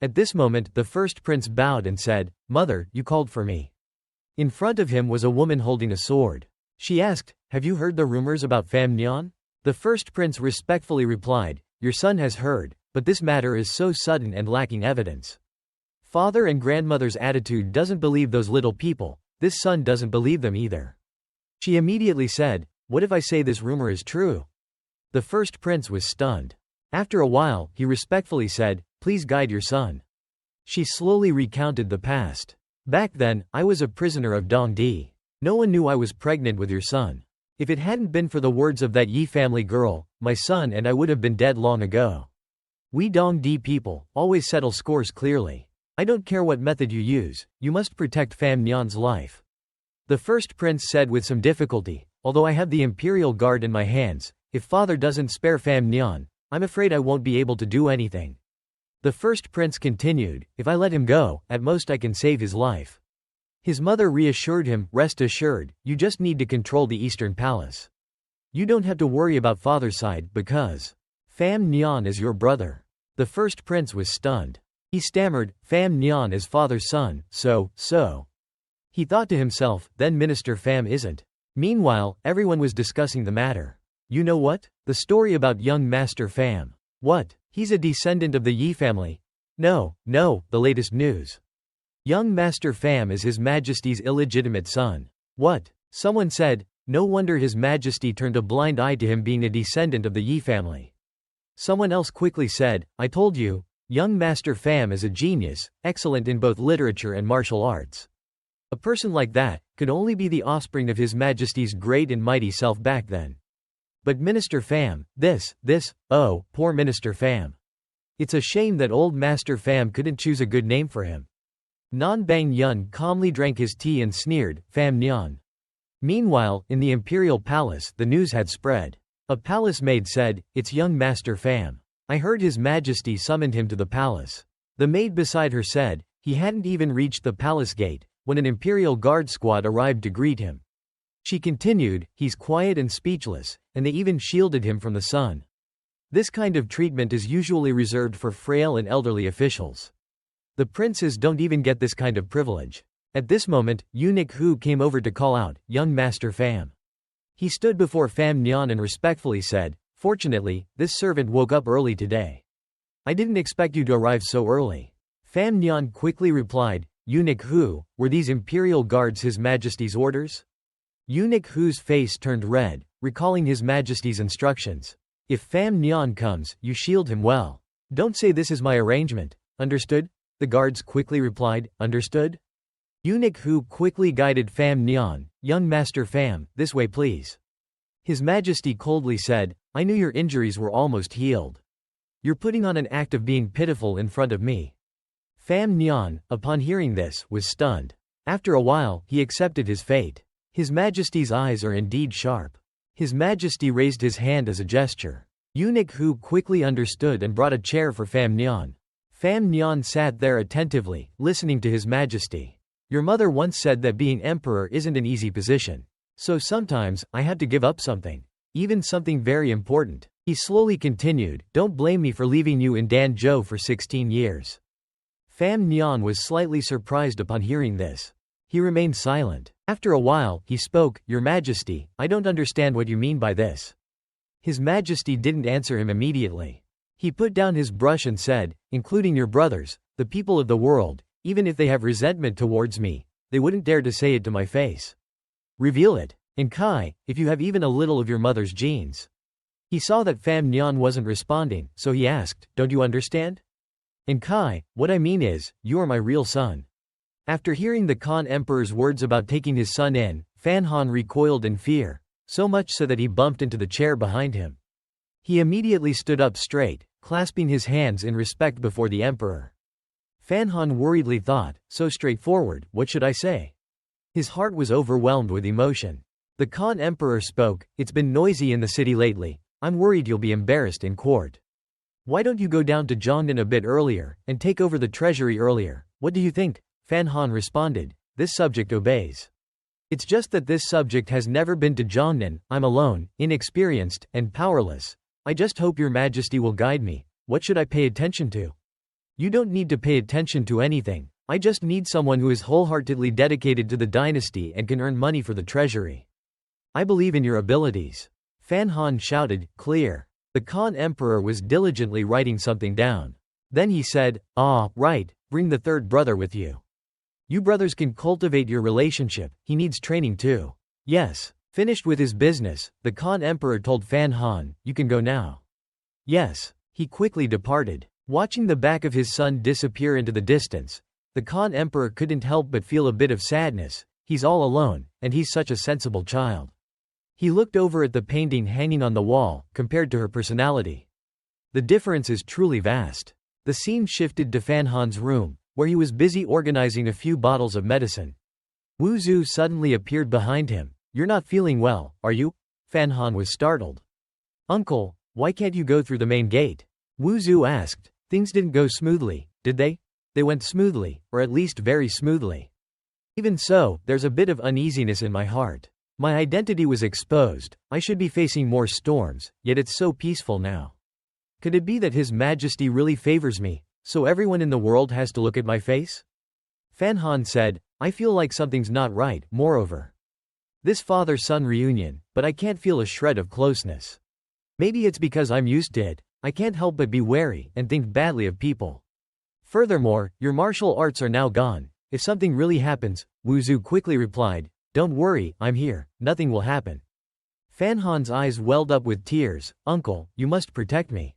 At this moment, the first prince bowed and said, "Mother, you called for me." In front of him was a woman holding a sword. She asked, "Have you heard the rumors about Pham Nhan?" The first prince respectfully replied, "Your son has heard, but this matter is so sudden and lacking evidence. Father and grandmother's attitude doesn't believe those little people, this son doesn't believe them either." She immediately said, "What if I say this rumor is true?" The first prince was stunned. After a while, he respectfully said, "Please guide your son." She slowly recounted the past. "Back then, I was a prisoner of Dong Di. No one knew I was pregnant with your son. If it hadn't been for the words of that Yi family girl, my son and I would have been dead long ago. We Dong Di people always settle scores clearly. I don't care what method you use, you must protect Pham Nhan's life." The first prince said with some difficulty, "Although I have the imperial guard in my hands, if father doesn't spare Pham Nhan, I'm afraid I won't be able to do anything." The first prince continued, "If I let him go, at most I can save his life." His mother reassured him, "Rest assured, you just need to control the Eastern Palace. You don't have to worry about father's side because Pham Nhan is your brother." The first prince was stunned. He stammered, "Pham Nhan is father's son, so. He thought to himself, then Minister Pham isn't. Meanwhile, everyone was discussing the matter. "You know what? The story about young Master Pham. What? He's a descendant of the Yi family?" No, the latest news. Young Master Pham is His Majesty's illegitimate son." "What?" Someone said, "No wonder His Majesty turned a blind eye to him being a descendant of the Yi family." Someone else quickly said, "I told you, young Master Pham is a genius, excellent in both literature and martial arts. A person like that could only be the offspring of His Majesty's great and mighty self back then. But Minister Pham, oh, poor Minister Pham. It's a shame that old Master Pham couldn't choose a good name for him." Nan Bang Yun calmly drank his tea and sneered, "Pham Nhan." Meanwhile, in the imperial palace, the news had spread. A palace maid said, "It's young Master Pham. I heard His Majesty summoned him to the palace." The maid beside her said, "He hadn't even reached the palace gate when an imperial guard squad arrived to greet him." She continued, "He's quiet and speechless, and they even shielded him from the sun." This kind of treatment is usually reserved for frail and elderly officials. The princes don't even get this kind of privilege. At this moment, eunuch Hu came over to call out, "Young Master Pham." He stood before Pham Nhan and respectfully said, "Fortunately, this servant woke up early today. I didn't expect you to arrive so early." Pham Nhan quickly replied, "Eunuch Hu, were these imperial guards His Majesty's orders?" Eunuch Hu's face turned red, recalling His Majesty's instructions. "If Pham Nhan comes, you shield him well. Don't say this is my arrangement. Understood?" The guards quickly replied, "Understood." Eunuch Hu quickly guided Pham Nhan, "Young Master Pham, this way please." His Majesty coldly said, "I knew your injuries were almost healed. You're putting on an act of being pitiful in front of me." Pham Nhan, upon hearing this, was stunned. After a while, he accepted his fate. His Majesty's eyes are indeed sharp. His Majesty raised his hand as a gesture. Eunuch Hu quickly understood and brought a chair for Pham Nhan. Pham Nhan sat there attentively, listening to His Majesty. "Your mother once said that being emperor isn't an easy position. So sometimes, I had to give up something. Even something very important." He slowly continued, "Don't blame me for leaving you in Danzhou for 16 years. Pham Nhan was slightly surprised upon hearing this. He remained silent. After a while, he spoke, "Your Majesty, I don't understand what you mean by this." His Majesty didn't answer him immediately. He put down his brush and said, "Including your brothers, the people of the world, even if they have resentment towards me, they wouldn't dare to say it to my face. Reveal it. And Kai, if you have even a little of your mother's genes." He saw that Pham Nhan wasn't responding, so he asked, "Don't you understand?" "And Kai, what I mean is, you are my real son." After hearing the Khan Emperor's words about taking his son in, Fan Han recoiled in fear, so much so that he bumped into the chair behind him. He immediately stood up straight, clasping his hands in respect before the emperor. Fan Han worriedly thought, "So straightforward, what should I say?" His heart was overwhelmed with emotion. The Khan Emperor spoke, "It's been noisy in the city lately. I'm worried you'll be embarrassed in court. Why don't you go down to Zhongnan a bit earlier, and take over the treasury earlier? What do you think?" Fan Han responded, "This subject obeys. It's just that this subject has never been to Zhongnan. I'm alone, inexperienced, and powerless. I just hope your Majesty will guide me. What should I pay attention to?" You don't need to pay attention to anything. I just need someone who is wholeheartedly dedicated to the dynasty and can earn money for the treasury. I believe in your abilities. Fan Han shouted, clear. The Khan Emperor was diligently writing something down. Then he said, right, bring the third brother with you. You brothers can cultivate your relationship, he needs training too. Yes. Finished with his business, the Khan Emperor told Fan Han, you can go now. Yes. He quickly departed. Watching the back of his son disappear into the distance, the Khan Emperor couldn't help but feel a bit of sadness. He's all alone, and he's such a sensible child. He looked over at the painting hanging on the wall, compared to her personality. The difference is truly vast. The scene shifted to Fan Han's room, where he was busy organizing a few bottles of medicine. Wu Zhu suddenly appeared behind him. You're not feeling well, are you? Fan Han was startled. Uncle, why can't you go through the main gate? Wu Zhu asked. Things didn't go smoothly, did they? They went smoothly, or at least very smoothly. Even so, there's a bit of uneasiness in my heart. My identity was exposed, I should be facing more storms, yet it's so peaceful now. Could it be that His Majesty really favors me, so everyone in the world has to look at my face? Fan Han said, I feel like something's not right, moreover. This father-son reunion, but I can't feel a shred of closeness. Maybe it's because I'm used to it, I can't help but be wary and think badly of people. Furthermore, your martial arts are now gone. If something really happens, Wu Zhu quickly replied, don't worry, I'm here, nothing will happen. Fan Han's eyes welled up with tears, Uncle, you must protect me.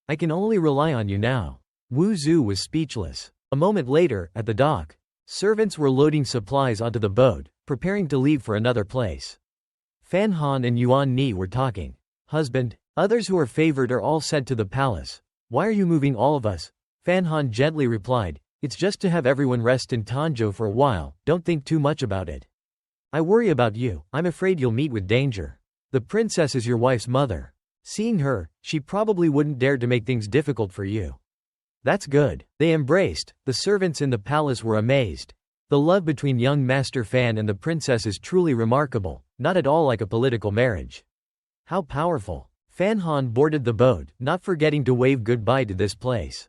I can only rely on you now. Wu Zhu was speechless. A moment later, at the dock, servants were loading supplies onto the boat, preparing to leave for another place. Fan Han and Yuan Ni were talking. Husband, others who are favored are all sent to the palace. Why are you moving all of us? Fan Han gently replied, it's just to have everyone rest in Tanzhou for a while, don't think too much about it. I worry about you, I'm afraid you'll meet with danger. The princess is your wife's mother. Seeing her, she probably wouldn't dare to make things difficult for you. That's good. They embraced. The servants in the palace were amazed. The love between young Master Fan and the princess is truly remarkable, not at all like a political marriage. How powerful. Fan Han boarded the boat, not forgetting to wave goodbye to this place.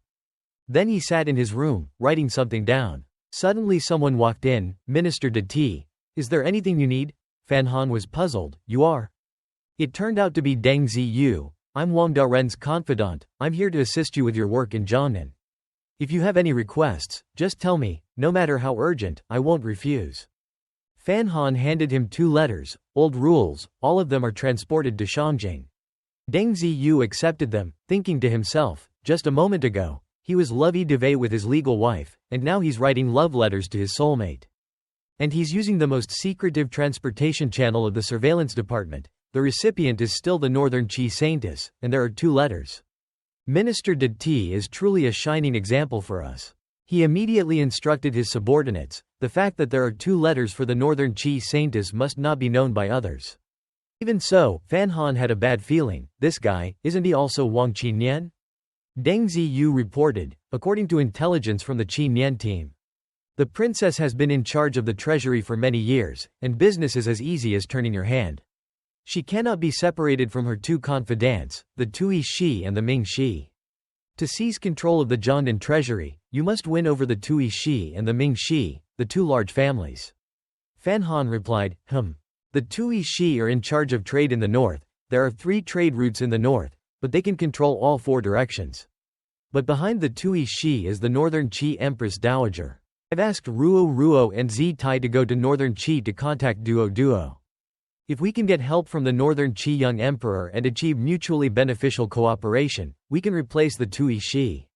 Then he sat in his room, writing something down. Suddenly someone walked in, Minister De Ti. Is there anything you need? Fan Han was puzzled. You are? It turned out to be Deng Ziyu. I'm Wang Daren's confidant, I'm here to assist you with your work in Jiangnan. If you have any requests, just tell me, no matter how urgent, I won't refuse. Fan Han handed him 2 letters, old rules, all of them are transported to Shangjing. Deng Ziyu accepted them, thinking to himself, just a moment ago, he was lovey-dovey with his legal wife, and now he's writing love letters to his soulmate. And he's using the most secretive transportation channel of the surveillance department. The recipient is still the Northern Qi Saintess, and there are 2 letters. Minister De Ti is truly a shining example for us. He immediately instructed his subordinates, the fact that there are 2 letters for the Northern Qi Saintess must not be known by others. Even so, Fan Han had a bad feeling, this guy, isn't he also Wang Qinian? Deng Ziyu reported, according to intelligence from the Qinian team. The princess has been in charge of the treasury for many years, and business is as easy as turning your hand. She cannot be separated from her 2 confidants, the Tui Shi and the Ming Shi. To seize control of the Jiangnan treasury, you must win over the Tui Shi and the Ming Shi, the 2 large families. Fan Han replied, The Tui Shi are in charge of trade in the north, there are 3 trade routes in the north, but they can control all 4 directions. But behind the Tui Shi is the Northern Qi Empress Dowager. I've asked Ruo Ruo and Zi Tai to go to Northern Qi to contact Duo Duo. If we can get help from the Northern Qi young emperor and achieve mutually beneficial cooperation, we can replace the Tui Shi.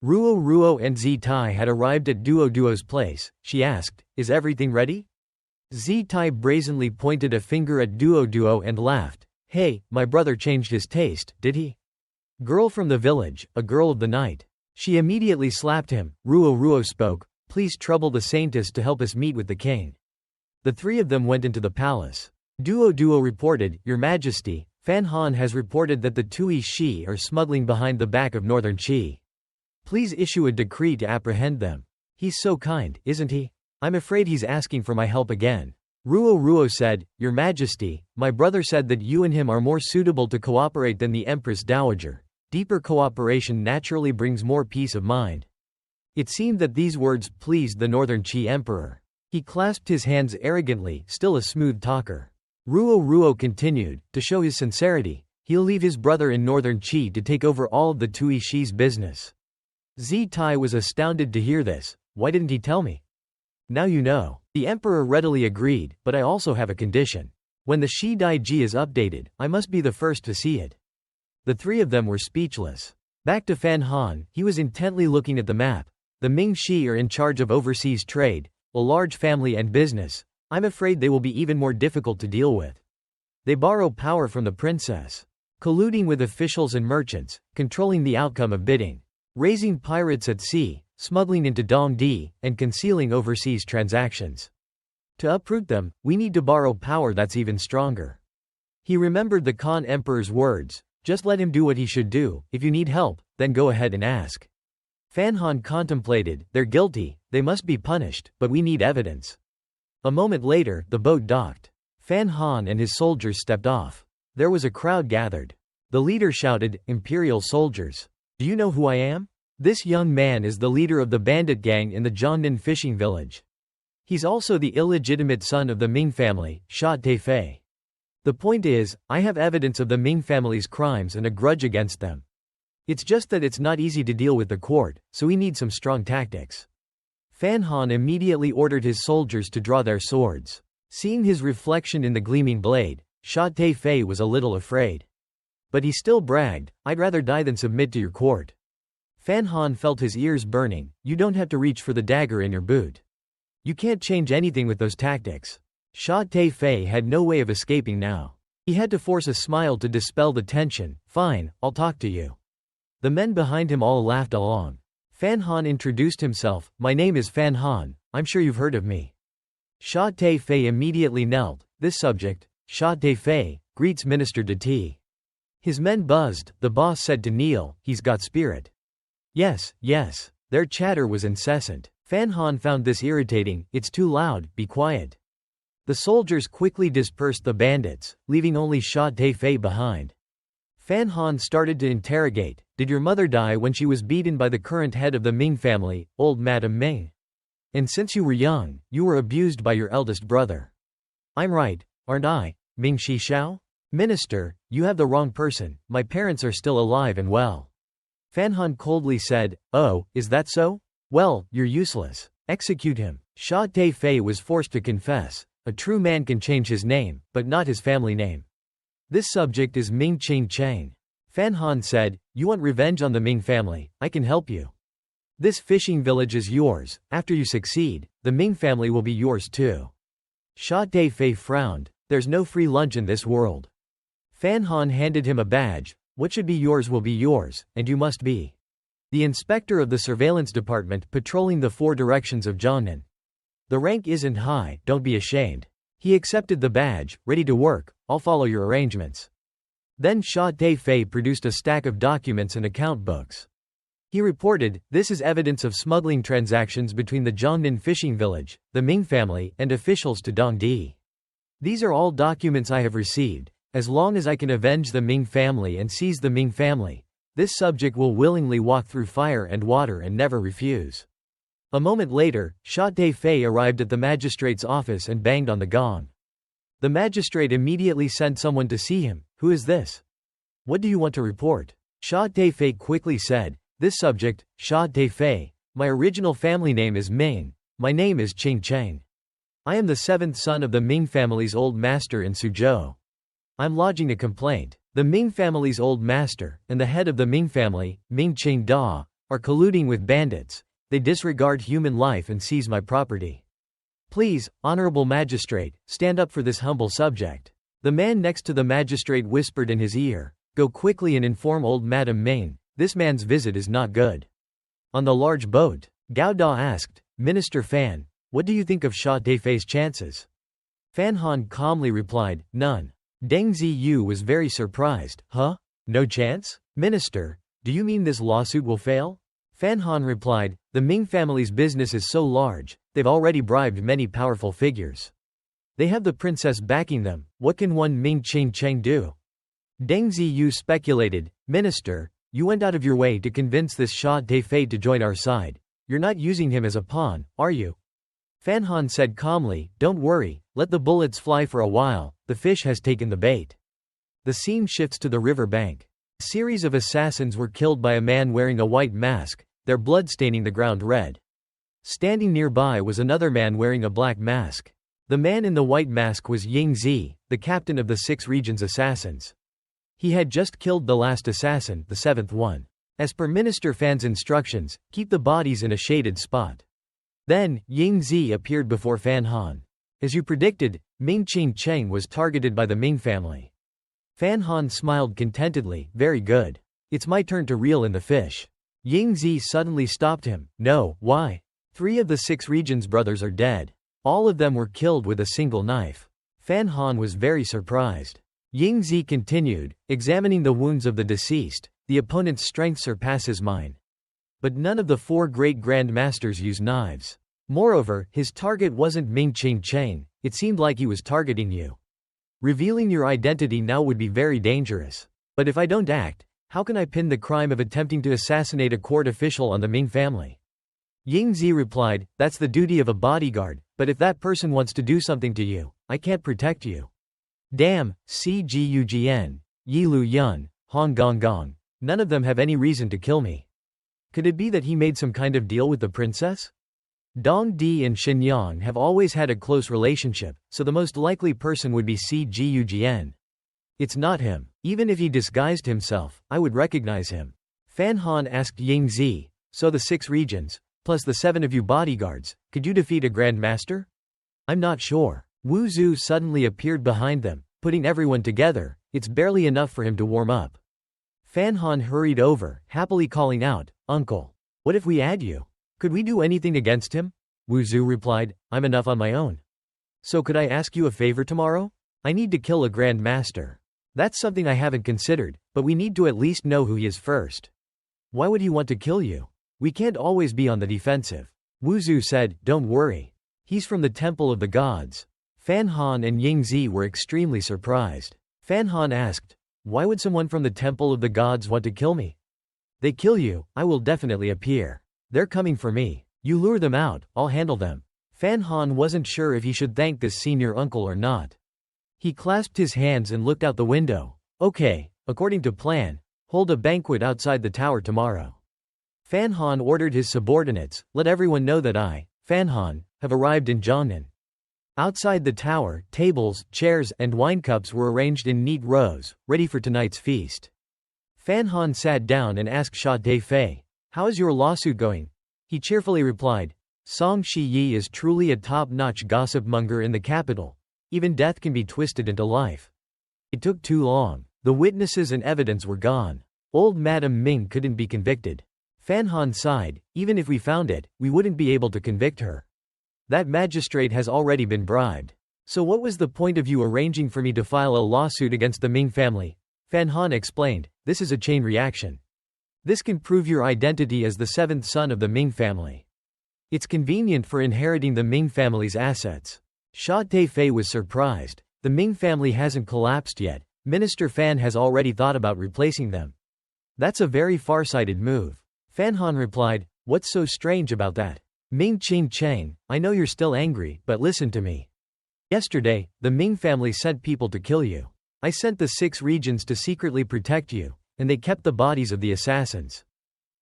Ruo Ruo and Zi Tai had arrived at Duo Duo's place. She asked, is everything ready? Zi Tai brazenly pointed a finger at Duo Duo and laughed. Hey, my brother changed his taste, did he? Girl from the village, a girl of the night. She immediately slapped him. Ruo Ruo spoke, please trouble the saintess to help us meet with the king. The 3 of them went into the palace. Duo Duo reported, Your Majesty, Fan Han has reported that the Tui Shi are smuggling behind the back of Northern Qi. Please issue a decree to apprehend them. He's so kind, isn't he? I'm afraid he's asking for my help again. Ruo Ruo said, Your Majesty, my brother said that you and him are more suitable to cooperate than the Empress Dowager. Deeper cooperation naturally brings more peace of mind. It seemed that these words pleased the Northern Qi emperor. He clasped his hands arrogantly, still a smooth talker. Ruo continued, to show his sincerity, he'll leave his brother in Northern Qi to take over all of the Tui Shi's business. Zitai was astounded to hear this. Why didn't he tell me? Now you know. The emperor readily agreed, but I also have a condition. When the Shi Daiji is updated, I must be the first to see it. The three of them were speechless. Back to Fan Han, he was intently looking at the map. The Ming Shi are in charge of overseas trade, a large family and business. I'm afraid they will be even more difficult to deal with. They borrow power from the princess, colluding with officials and merchants, controlling the outcome of bidding, raising pirates at sea, smuggling into Dongdi, and concealing overseas transactions. To uproot them, we need to borrow power that's even stronger. He remembered the Khan Emperor's words, just let him do what he should do, if you need help, then go ahead and ask. Fan Han contemplated, they're guilty, they must be punished, but we need evidence. A moment later, the boat docked. Fan Han and his soldiers stepped off. There was a crowd gathered. The leader shouted, Imperial soldiers. Do you know who I am? This young man is the leader of the bandit gang in the Jiangnan fishing village. He's also the illegitimate son of the Ming family, Sha Taifei. The point is, I have evidence of the Ming family's crimes and a grudge against them. It's just that it's not easy to deal with the court, so we need some strong tactics. Fan Han immediately ordered his soldiers to draw their swords. Seeing his reflection in the gleaming blade, Sha Taifei was a little afraid. But he still bragged, I'd rather die than submit to your court. Fan Han felt his ears burning. You don't have to reach for the dagger in your boot. You can't change anything with those tactics. Sha Taifei had no way of escaping now. He had to force a smile to dispel the tension. Fine, I'll talk to you. The men behind him all laughed along. Fan Han introduced himself, my name is Fan Han, I'm sure you've heard of me. Sha Taifei immediately knelt. This subject, Sha Taifei, greets Minister De Ti. His men buzzed. The boss said to kneel, he's got spirit. Yes, yes. Their chatter was incessant. Fan Han found this irritating, it's too loud, be quiet. The soldiers quickly dispersed the bandits, leaving only Sha Taifei behind. Fan Han started to interrogate, did your mother die when she was beaten by the current head of the Ming family, old Madame Ming? And since you were young, you were abused by your eldest brother. I'm right, aren't I, Ming Shi Xiao? Minister, you have the wrong person, my parents are still alive and well. Fan Han coldly said, oh, is that so? Well, you're useless. Execute him. Sha Taifei was forced to confess, a true man can change his name, but not his family name. This subject is Ming Qing Chang. Fan Han said, you want revenge on the Ming family, I can help you. This fishing village is yours, after you succeed, the Ming family will be yours too. Sha Taifei frowned, there's no free lunch in this world. Fan Han handed him a badge, what should be yours will be yours, and you must be the inspector of the surveillance department patrolling the 4 directions of Jiangnan. The rank isn't high, don't be ashamed. He accepted the badge, ready to work, I'll follow your arrangements. Then Sha Taifei produced a stack of documents and account books. He reported, this is evidence of smuggling transactions between the Jiangnan fishing village, the Ming family, and officials to Dongdi. These are all documents I have received. As long as I can avenge the Ming family and seize the Ming family, this subject will willingly walk through fire and water and never refuse. A moment later, Sha Taifei arrived at the magistrate's office and banged on the gong. The magistrate immediately sent someone to see him. Who is this? What do you want to report? Sha Taifei quickly said, this subject, Sha Taifei, my original family name is Ming, my name is Qing Cheng. I am the 7th son of the Ming family's old master in Suzhou. I'm lodging a complaint. The Ming family's old master, and the head of the Ming family, Ming Qing Da, are colluding with bandits. They disregard human life and seize my property. Please, honorable magistrate, stand up for this humble subject. The man next to the magistrate whispered in his ear, go quickly and inform old Madame Ming, this man's visit is not good. On the large boat, Gao Da asked, Minister Fan, what do you think of Sha Taifei's chances? Fan Han calmly replied, none. Deng Ziyu was very surprised. Huh? No chance? Minister, do you mean this lawsuit will fail? Fan Han replied, the Ming family's business is so large, they've already bribed many powerful figures. They have the princess backing them, what can one Ming Qing Cheng do? Deng Ziyu speculated, Minister, you went out of your way to convince this Sha Taifei to join our side. You're not using him as a pawn, are you? Fan Han said calmly, don't worry, let the bullets fly for a while, the fish has taken the bait. The scene shifts to the river bank. A series of assassins were killed by a man wearing a white mask, their blood staining the ground red. Standing nearby was another man wearing a black mask. The man in the white mask was Ying Zi, the captain of the 6 regions assassins. He had just killed the last assassin, the 7th one. As per Minister Fan's instructions, keep the bodies in a shaded spot. Then, Ying Zi appeared before Fan Han. As you predicted, Ming Qing Cheng was targeted by the Ming family. Fan Han smiled contentedly, very good. It's my turn to reel in the fish. Ying Zi suddenly stopped him. No, why? 3 of the 6 regions brothers are dead. All of them were killed with a single knife. Fan Han was very surprised. Ying Zi continued, examining the wounds of the deceased. The opponent's strength surpasses mine. But none of the 4 great Grand Masters use knives. Moreover, his target wasn't Ming Qing Cheng, it seemed like he was targeting you. Revealing your identity now would be very dangerous. But if I don't act, how can I pin the crime of attempting to assassinate a court official on the Ming family? Ying Zi replied, that's the duty of a bodyguard, but if that person wants to do something to you, I can't protect you. Damn, Cgugn, Yi Lu Yun, Hong Gong Gong. None of them have any reason to kill me. Could it be that he made some kind of deal with the princess? Dong Di and Shenyang have always had a close relationship, so the most likely person would be Cgugn. It's not him. Even if he disguised himself, I would recognize him. Fan Han asked Ying Zi, so the 6 regions, plus the 7 of you bodyguards, could you defeat a Grand Master? I'm not sure. Wu Zhu suddenly appeared behind them, putting everyone together. It's barely enough for him to warm up. Fan Han hurried over, happily calling out, Uncle. What if we add you? Could we do anything against him? Wu Zhu replied, I'm enough on my own. So could I ask you a favor tomorrow? I need to kill a Grand Master. That's something I haven't considered, but we need to at least know who he is first. Why would he want to kill you? We can't always be on the defensive. Wu Zhu said, don't worry. He's from the Temple of the Gods. Fan Han and Ying Zi were extremely surprised. Fan Han asked, why would someone from the Temple of the Gods want to kill me? They kill you, I will definitely appear. They're coming for me. You lure them out, I'll handle them. Fan Han wasn't sure if he should thank this senior uncle or not. He clasped his hands and looked out the window. Okay, according to plan, hold a banquet outside the tower tomorrow. Fan Han ordered his subordinates, let everyone know that I, Fan Han, have arrived in Jiangnan. Outside the tower, tables, chairs, and wine cups were arranged in neat rows, ready for tonight's feast. Fan Han sat down and asked Sha Fei, how is your lawsuit going? He cheerfully replied, Song Shi Yi is truly a top-notch gossip monger in the capital. Even death can be twisted into life. It took too long. The witnesses and evidence were gone. Old Madam Ming couldn't be convicted. Fan Han sighed, even if we found it, we wouldn't be able to convict her. That magistrate has already been bribed. So what was the point of you arranging for me to file a lawsuit against the Ming family? Fan Han explained, this is a chain reaction. This can prove your identity as the 7th son of the Ming family. It's convenient for inheriting the Ming family's assets. Sha Fei was surprised. The Ming family hasn't collapsed yet. Minister Fan has already thought about replacing them. That's a very far-sighted move. Fan Han replied, what's so strange about that? Ming Qing Cheng, I know you're still angry, but listen to me. Yesterday, the Ming family sent people to kill you. I sent the 6 regions to secretly protect you, and they kept the bodies of the assassins.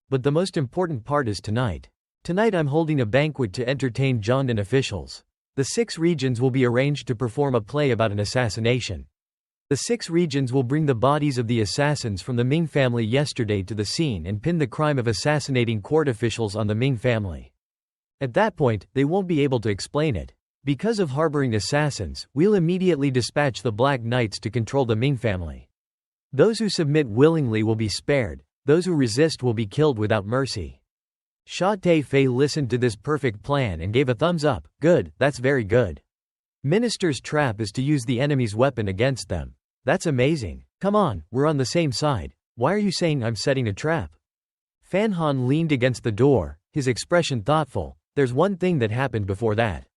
But the most important part is tonight. Tonight I'm holding a banquet to entertain Jiangnan officials. The 6 regions will be arranged to perform a play about an assassination. The 6 regions will bring the bodies of the assassins from the Ming family yesterday to the scene and pin the crime of assassinating court officials on the Ming family. At that point, they won't be able to explain it. Because of harboring assassins, we'll immediately dispatch the Black Knights to control the Ming family. Those who submit willingly will be spared, those who resist will be killed without mercy. Sha Fei listened to this perfect plan and gave a thumbs up. Good, that's very good. Minister's trap is to use the enemy's weapon against them. That's amazing. Come on, we're on the same side. Why are you saying I'm setting a trap? Fan Han leaned against the door, his expression thoughtful. There's one thing that happened before that.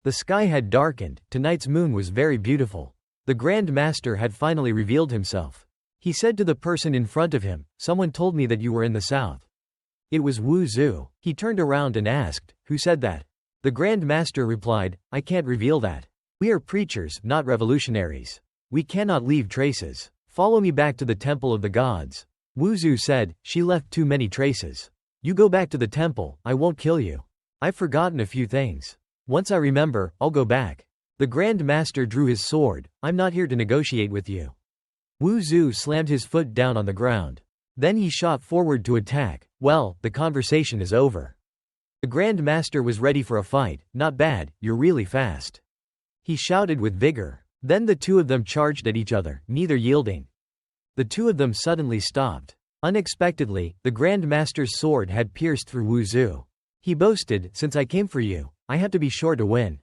The sky had darkened, tonight's moon was very beautiful. The Grand Master had finally revealed himself. He said to the person in front of him, someone told me that you were in the south. It was Wu Zhu. He turned around and asked, "Who said that?" The Grand Master replied, "I can't reveal that. We are preachers, not revolutionaries. We cannot leave traces. Follow me back to the Temple of the Gods." Wu Zhu said, "She left too many traces. You go back to the temple, I won't kill you. I've forgotten a few things. Once I remember, I'll go back." The Grand Master drew his sword. "I'm not here to negotiate with you." Wu Zhu slammed his foot down on the ground. Then he shot forward to attack. "Well, the conversation is over." The Grand Master was ready for a fight. "Not bad, you're really fast," he shouted with vigor. Then the two of them charged at each other, neither yielding. The two of them suddenly stopped. Unexpectedly, the Grand Master's sword had pierced through Wu Zhu. He boasted, "Since I came for you, I had to be sure to win."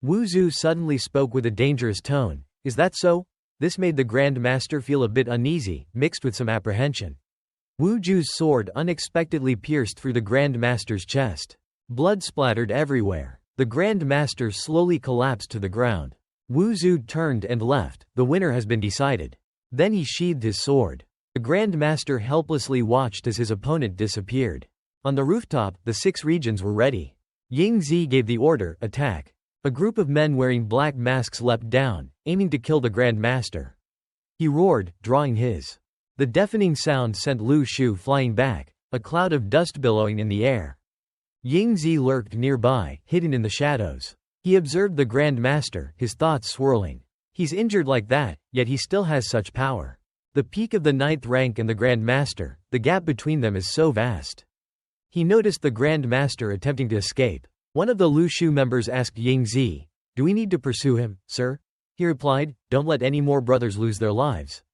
Wu Zhu suddenly spoke with a dangerous tone. "Is that so?" This made the Grand Master feel a bit uneasy, mixed with some apprehension. Wu Zhu's sword unexpectedly pierced through the Grand Master's chest. Blood splattered everywhere. The Grand Master slowly collapsed to the ground. Wu Zhu turned and left. "The winner has been decided." Then he sheathed his sword. The Grand Master helplessly watched as his opponent disappeared. On the rooftop, the 6 regions were ready. Ying Zi gave the order, "Attack." A group of men wearing black masks leapt down, aiming to kill the Grand Master. He roared, drawing his. The deafening sound sent Lu Shu flying back, a cloud of dust billowing in the air. Ying Zi lurked nearby, hidden in the shadows. He observed the Grand Master, his thoughts swirling. He's injured like that, yet he still has such power. The peak of the 9th rank and the Grand Master, the gap between them is so vast. He noticed the Grand Master attempting to escape. One of the Lu Shu members asked Ying Zi, "Do we need to pursue him, sir?" He replied, "Don't let any more brothers lose their lives.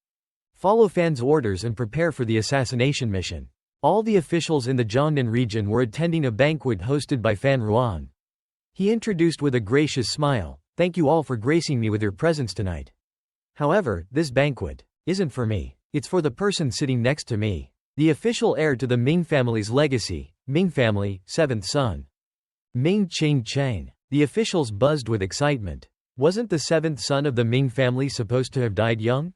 Follow Fan's orders and prepare for the assassination mission." All the officials in the Jiangnan region were attending a banquet hosted by Fan Ruan. He introduced with a gracious smile, "Thank you all for gracing me with your presence tonight. However, this banquet isn't for me. It's for the person sitting next to me. The official heir to the Ming family's legacy, Ming family, 7th son. Ming Qing Cheng." The officials buzzed with excitement. Wasn't the 7th son of the Ming family supposed to have died young?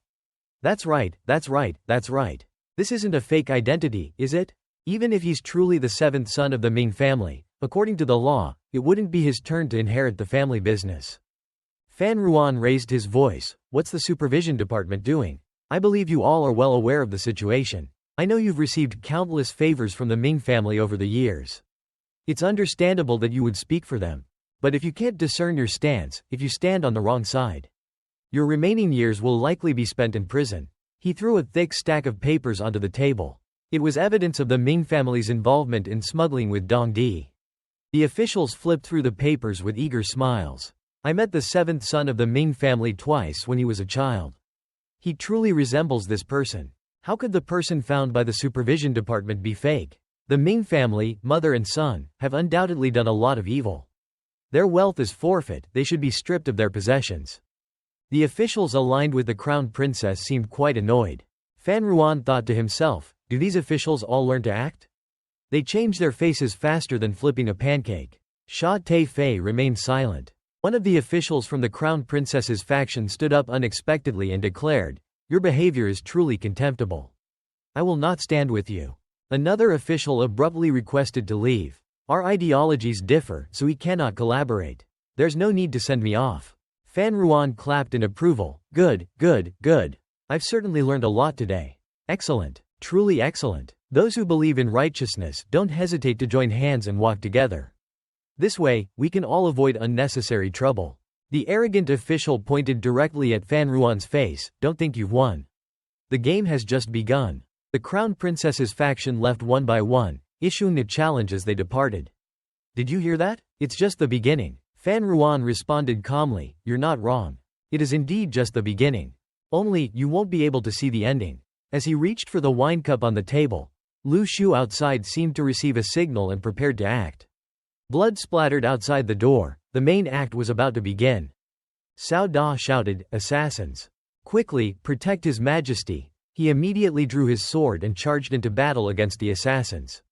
That's right, that's right, that's right. This isn't a fake identity, is it? Even if he's truly the 7th son of the Ming family, according to the law, it wouldn't be his turn to inherit the family business. Fan Ruan raised his voice. "What's the supervision department doing? I believe you all are well aware of the situation. I know you've received countless favors from the Ming family over the years. It's understandable that you would speak for them. But if you can't discern your stance, if you stand on the wrong side, your remaining years will likely be spent in prison." He threw a thick stack of papers onto the table. It was evidence of the Ming family's involvement in smuggling with Dongdi. The officials flipped through the papers with eager smiles. "I met the 7th son of the Ming family twice when he was a child. He truly resembles this person. How could the person found by the supervision department be fake? The Ming family, mother and son, have undoubtedly done a lot of evil. Their wealth is forfeit, they should be stripped of their possessions." The officials aligned with the crown princess seemed quite annoyed. Fan Ruan thought to himself, do these officials all learn to act? They change their faces faster than flipping a pancake. Sha Te Fei remained silent. One of the officials from the crown princess's faction stood up unexpectedly and declared, "Your behavior is truly contemptible. I will not stand with you." Another official abruptly requested to leave. "Our ideologies differ, so we cannot collaborate. There's no need to send me off." Fan Ruan clapped in approval. "Good, good, good. I've certainly learned a lot today. Excellent, truly excellent. Those who believe in righteousness don't hesitate to join hands and walk together. This way, we can all avoid unnecessary trouble." The arrogant official pointed directly at Fan Ruan's face. "Don't think you've won. The game has just begun." The crown princess's faction left one by one, issuing a challenge as they departed. "Did you hear that? It's just the beginning." Fan Ruan responded calmly, "You're not wrong. It is indeed just the beginning. Only, you won't be able to see the ending." As he reached for the wine cup on the table, Lu Shu outside seemed to receive a signal and prepared to act. Blood splattered outside the door. The main act was about to begin. Cao Da shouted, "Assassins! Quickly, protect His Majesty." He immediately drew his sword and charged into battle against the assassins.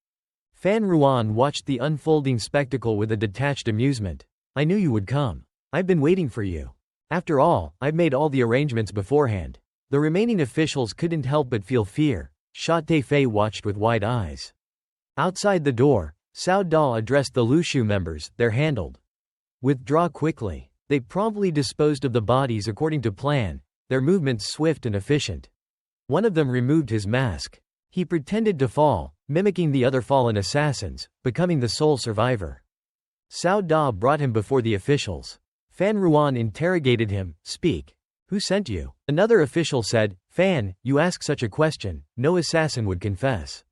Fan Ruan watched the unfolding spectacle with a detached amusement. "I knew you would come. I've been waiting for you. After all, I've made all the arrangements beforehand." The remaining officials couldn't help but feel fear. Sha Te Fei watched with wide eyes. Outside the door, Cao Da addressed the Lushu members. They're handled. Withdraw quickly. They promptly disposed of the bodies according to plan, their movements swift and efficient. One of them removed his mask. He pretended to fall, mimicking the other fallen assassins, becoming the sole survivor. Cao Da brought him before the officials. Fan Ruan interrogated him. Speak. Who sent you? Another official said, Fan, you ask such a question, no assassin would confess.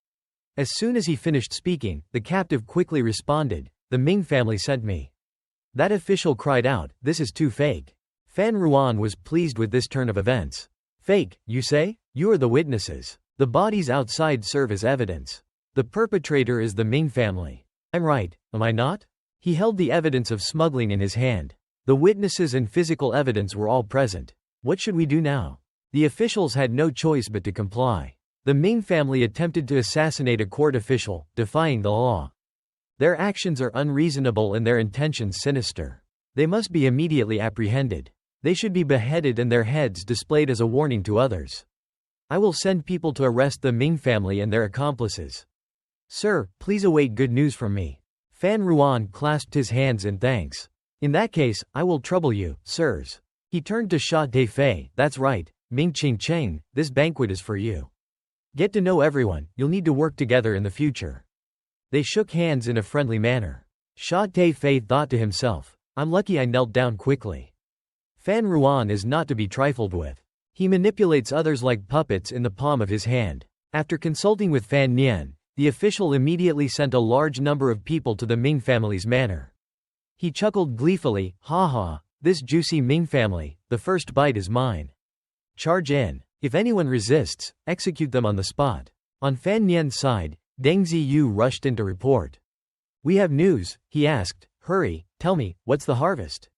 As soon as he finished speaking, the captive quickly responded, the Ming family sent me. That official cried out, this is too fake. Fan Ruan was pleased with this turn of events. Fake, you say? You are the witnesses. The bodies outside serve as evidence. The perpetrator is the Ming family. I'm right, am I not? He held the evidence of smuggling in his hand. The witnesses and physical evidence were all present. What should we do now? The officials had no choice but to comply. The Ming family attempted to assassinate a court official, defying the law. Their actions are unreasonable and their intentions sinister. They must be immediately apprehended. They should be beheaded and their heads displayed as a warning to others. I will send people to arrest the Ming family and their accomplices. Sir, please await good news from me. Fan Ruan clasped his hands in thanks. In that case, I will trouble you, sirs. He turned to Sha Taifei. That's right, Ming Qing Cheng, this banquet is for you. Get to know everyone, you'll need to work together in the future. They shook hands in a friendly manner. Sha Taifei thought to himself, I'm lucky I knelt down quickly. Fan Ruan is not to be trifled with. He manipulates others like puppets in the palm of his hand. After consulting with Fan Nian, the official immediately sent a large number of people to the Ming family's manor. He chuckled gleefully, ha ha, this juicy Ming family, the first bite is mine. Charge in. If anyone resists, execute them on the spot. On Fan Nian's side, Deng Ziyu rushed in to report. We have news, he asked. Hurry, tell me, what's the harvest?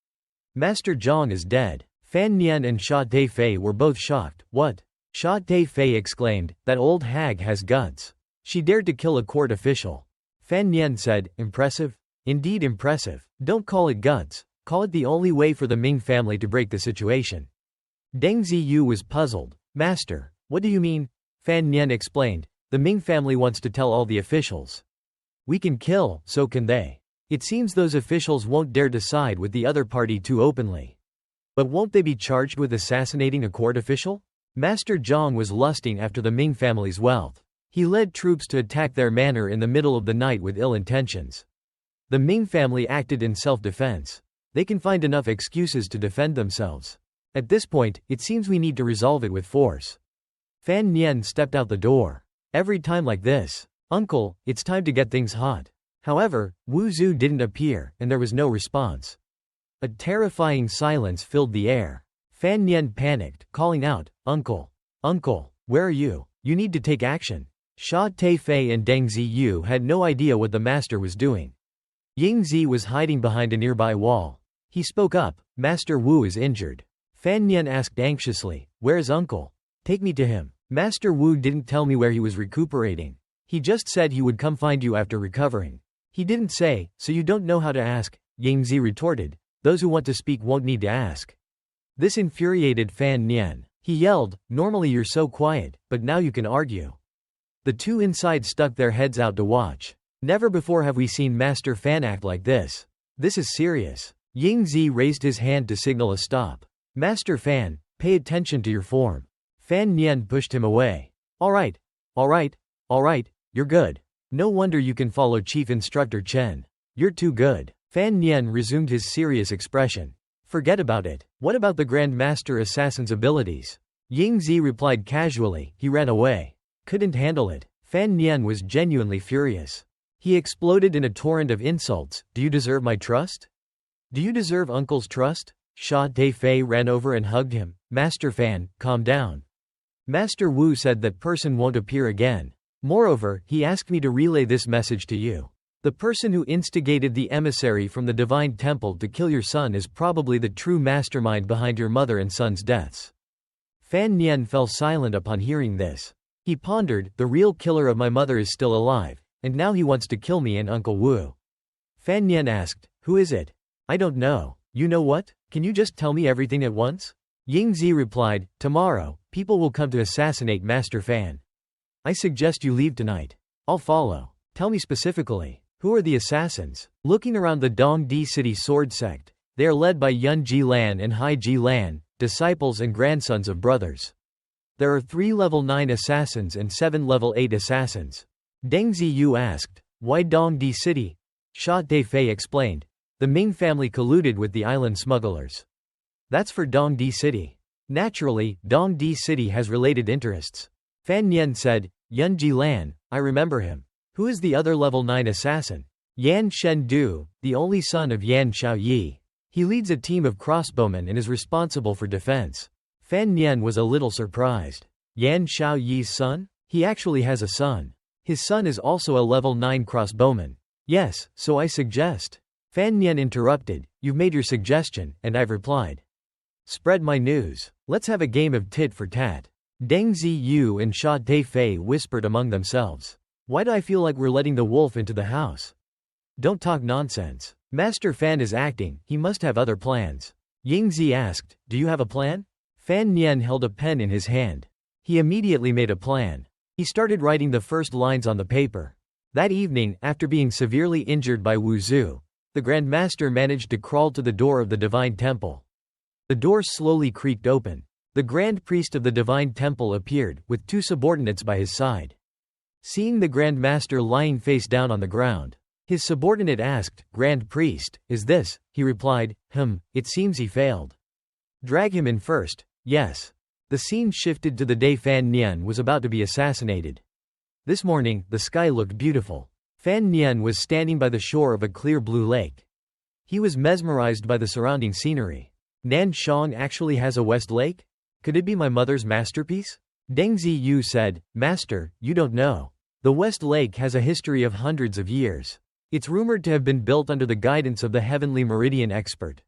Master Zhang is dead. Fan Nian and Sha Taifei were both shocked. What? Sha Taifei exclaimed, that old hag has guts. She dared to kill a court official. Fan Nian said, impressive? Indeed impressive. Don't call it guts, call it the only way for the Ming family to break the situation. Deng Ziyu was puzzled. Master, what do you mean? Fan Nian explained, the Ming family wants to tell all the officials. We can kill, so can they. It seems those officials won't dare to side with the other party too openly. But won't they be charged with assassinating a court official? Master Zhang was lusting after the Ming family's wealth. He led troops to attack their manor in the middle of the night with ill intentions. The Ming family acted in self-defense. They can find enough excuses to defend themselves. At this point, it seems we need to resolve it with force. Fan Nian stepped out the door. Every time like this, uncle, it's time to get things hot. However, Wu Zhu didn't appear, and there was no response. A terrifying silence filled the air. Fan Nian panicked, calling out, Uncle, where are you? You need to take action. Sha Taifei and Deng Ziyu had no idea what the master was doing. Ying Zi was hiding behind a nearby wall. He spoke up, Master Wu is injured. Fan Nian asked anxiously, where is uncle? Take me to him. Master Wu didn't tell me where he was recuperating. He just said he would come find you after recovering. He didn't say, so you don't know how to ask, Ying Zi retorted. Those who want to speak won't need to ask. This infuriated Fan Nian. He yelled, normally you're so quiet, but now you can argue. The two inside stuck their heads out to watch. Never before have we seen Master Fan act like this. This is serious. Ying Zi raised his hand to signal a stop. Master Fan, pay attention to your form. Fan Nian pushed him away. All right, you're good. No wonder you can follow Chief Instructor Chen. You're too good. Fan Nian resumed his serious expression. Forget about it. What about the Grand Master Assassin's abilities? Ying Zi replied casually. He ran away. Couldn't handle it. Fan Nian was genuinely furious. He exploded in a torrent of insults. Do you deserve my trust? Do you deserve Uncle's trust? Sha Taifei ran over and hugged him. Master Fan, calm down. Master Wu said that person won't appear again. Moreover, he asked me to relay this message to you. The person who instigated the emissary from the Divine Temple to kill your son is probably the true mastermind behind your mother and son's deaths. Fan Nian fell silent upon hearing this. He pondered, the real killer of my mother is still alive, and now he wants to kill me and Uncle Wu. Fan Nian asked, who is it? I don't know. You know what? Can you just tell me everything at once? Ying Zi replied, tomorrow, people will come to assassinate Master Fan. I suggest you leave tonight. I'll follow. Tell me specifically, who are the assassins? Looking around the Dongdi City sword sect, they are led by Yun Ji Lan and Hai Ji Lan, disciples and grandsons of brothers. There are 3 level 9 assassins and 7 level 8 assassins. Deng Ziyu asked, why Dongdi City? Sha Defei explained, the Ming family colluded with the island smugglers. That's for Dongdi City. Naturally, Dongdi City has related interests. Fan Nian said, Yun Ji Lan, I remember him. Who is the other level 9 assassin? Yan Shendu, the only son of Yan Xiaoyi. He leads a team of crossbowmen and is responsible for defense. Fan Nian was a little surprised. Yan Xiaoyi's son? He actually has a son. His son is also a level 9 crossbowman. Yes, so I suggest. Fan Nian interrupted, you've made your suggestion, and I've replied. Spread my news. Let's have a game of tit for tat. Deng Ziyu and Sha Defei whispered among themselves. Why do I feel like we're letting the wolf into the house? Don't talk nonsense. Master Fan is acting, he must have other plans. Yingzi asked, do you have a plan? Fan Nian held a pen in his hand. He immediately made a plan. He started writing the first lines on the paper. That evening, after being severely injured by Wu Zhu, the Grand Master managed to crawl to the door of the Divine Temple. The door slowly creaked open. The Grand Priest of the Divine Temple appeared, with 2 subordinates by his side. Seeing the Grand Master lying face down on the ground, his subordinate asked, Grand Priest, is this? He replied, it seems he failed. Drag him in first. Yes. The scene shifted to the day Fan Nian was about to be assassinated. This morning, the sky looked beautiful. Fan Nian was standing by the shore of a clear blue lake. He was mesmerized by the surrounding scenery. Nanshang actually has a West Lake? Could it be my mother's masterpiece? Deng Ziyu said, Master, you don't know. The West Lake has a history of hundreds of years. It's rumored to have been built under the guidance of the Heavenly Meridian Expert.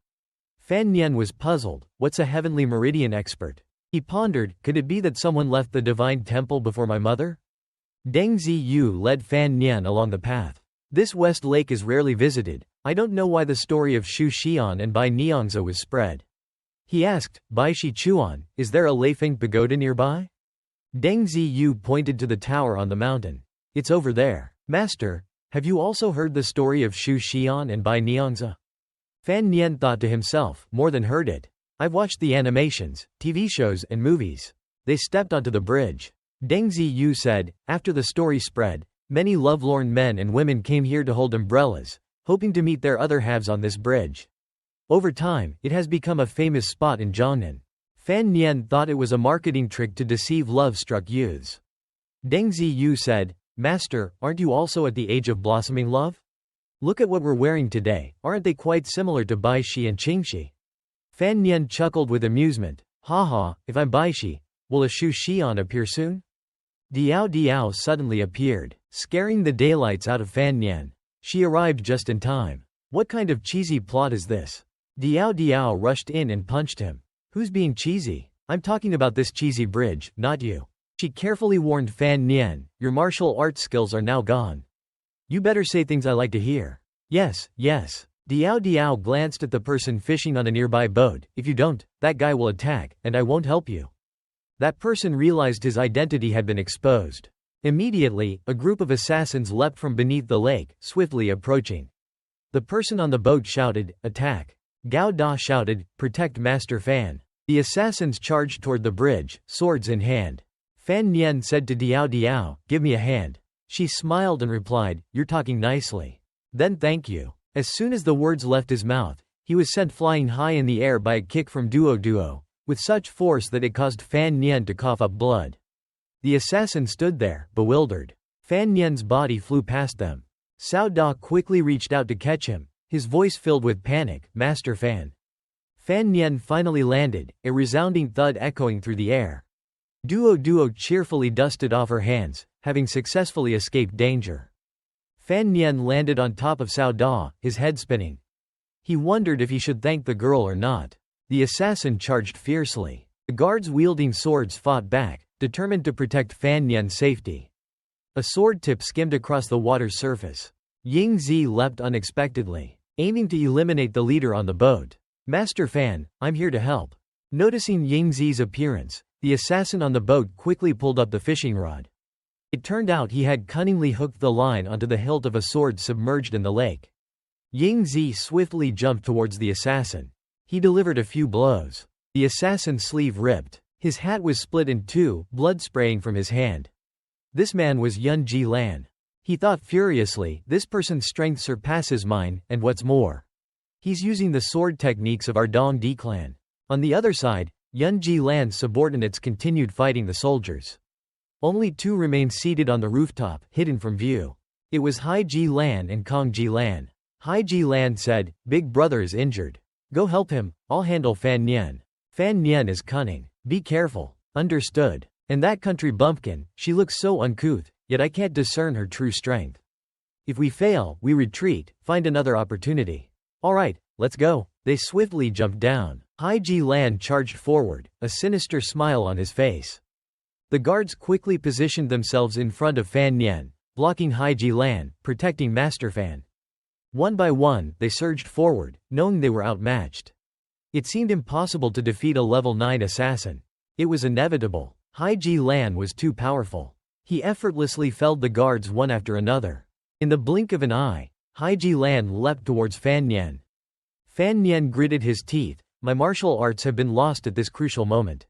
Fan Nian was puzzled. What's a Heavenly Meridian Expert? He pondered, could it be that someone left the Divine Temple before my mother? Deng Ziyu led Fan Nian along the path. This West Lake is rarely visited. I don't know why the story of Shu Xian and Bai Niangzi was spread. He asked, Bai Shi Chuan, is there a Leifeng pagoda nearby? Deng Ziyu pointed to the tower on the mountain. It's over there. Master, have you also heard the story of Shu Xian and Bai Niangzi? Fan Nian thought to himself, more than heard it. I've watched the animations, TV shows and movies. They stepped onto the bridge. Deng Ziyu said, after the story spread, many lovelorn men and women came here to hold umbrellas, hoping to meet their other halves on this bridge. Over time, it has become a famous spot in Jiangnan. Fan Nian thought it was a marketing trick to deceive love-struck youths. Deng Ziyu said, Master, aren't you also at the age of blossoming love? Look at what we're wearing today, aren't they quite similar to Baishi and Qingxi? Fan Nian chuckled with amusement. Haha, if I'm Baishi, will a Shu Xian appear soon? Diao Diao suddenly appeared, scaring the daylights out of Fan Nian. She arrived just in time. What kind of cheesy plot is this? Diao Diao rushed in and punched him. Who's being cheesy? I'm talking about this cheesy bridge, not you. She carefully warned Fan Nian, your martial arts skills are now gone. You better say things I like to hear. Yes, yes. Diao Diao glanced at the person fishing on a nearby boat. If you don't, that guy will attack, and I won't help you. That person realized his identity had been exposed. Immediately, a group of assassins leapt from beneath the lake, swiftly approaching. The person on the boat shouted, attack. Gao Da shouted, protect Master Fan. The assassins charged toward the bridge, swords in hand. Fan Nian said to Diao Diao, give me a hand. She smiled and replied, you're talking nicely. Then thank you. As soon as the words left his mouth, he was sent flying high in the air by a kick from Duo Duo, with such force that it caused Fan Nian to cough up blood. The assassin stood there, bewildered. Fan Nian's body flew past them. Cao Da quickly reached out to catch him, his voice filled with panic, Master Fan. Fan Nian finally landed, a resounding thud echoing through the air. Duo Duo cheerfully dusted off her hands, having successfully escaped danger. Fan Nian landed on top of Cao Da, his head spinning. He wondered if he should thank the girl or not. The assassin charged fiercely. The guards wielding swords fought back, determined to protect Fan Nian's safety. A sword tip skimmed across the water's surface. Ying Zi leapt unexpectedly, aiming to eliminate the leader on the boat. Master Fan, I'm here to help. Noticing Ying Zi's appearance, the assassin on the boat quickly pulled up the fishing rod. It turned out he had cunningly hooked the line onto the hilt of a sword submerged in the lake. Ying Zi swiftly jumped towards the assassin. He delivered a few blows. The assassin's sleeve ripped. His hat was split in two, blood spraying from his hand. This man was Yun Ji Lan. He thought furiously, this person's strength surpasses mine, and what's more, he's using the sword techniques of our Dong Di clan. On the other side, Yun Ji Lan's subordinates continued fighting the soldiers. Only two remained seated on the rooftop, hidden from view. It was Hai Ji Lan and Kong Ji Lan. Hai Ji Lan said, "Big brother is injured. Go help him, I'll handle Fan Nian. Fan Nian is cunning. Be careful." Understood. And that country bumpkin, she looks so uncouth, yet I can't discern her true strength. If we fail, we retreat, find another opportunity. Alright, let's go. They swiftly jumped down. Hai Ji Lan charged forward, a sinister smile on his face. The guards quickly positioned themselves in front of Fan Nian, blocking Hai Ji Lan, protecting Master Fan. One by one, they surged forward, knowing they were outmatched. It seemed impossible to defeat a level 9 assassin. It was inevitable. Hai Ji Lan was too powerful. He effortlessly felled the guards one after another. In the blink of an eye, Hai Ji Lan leapt towards Fan Nian. Fan Nian gritted his teeth. My martial arts have been lost at this crucial moment.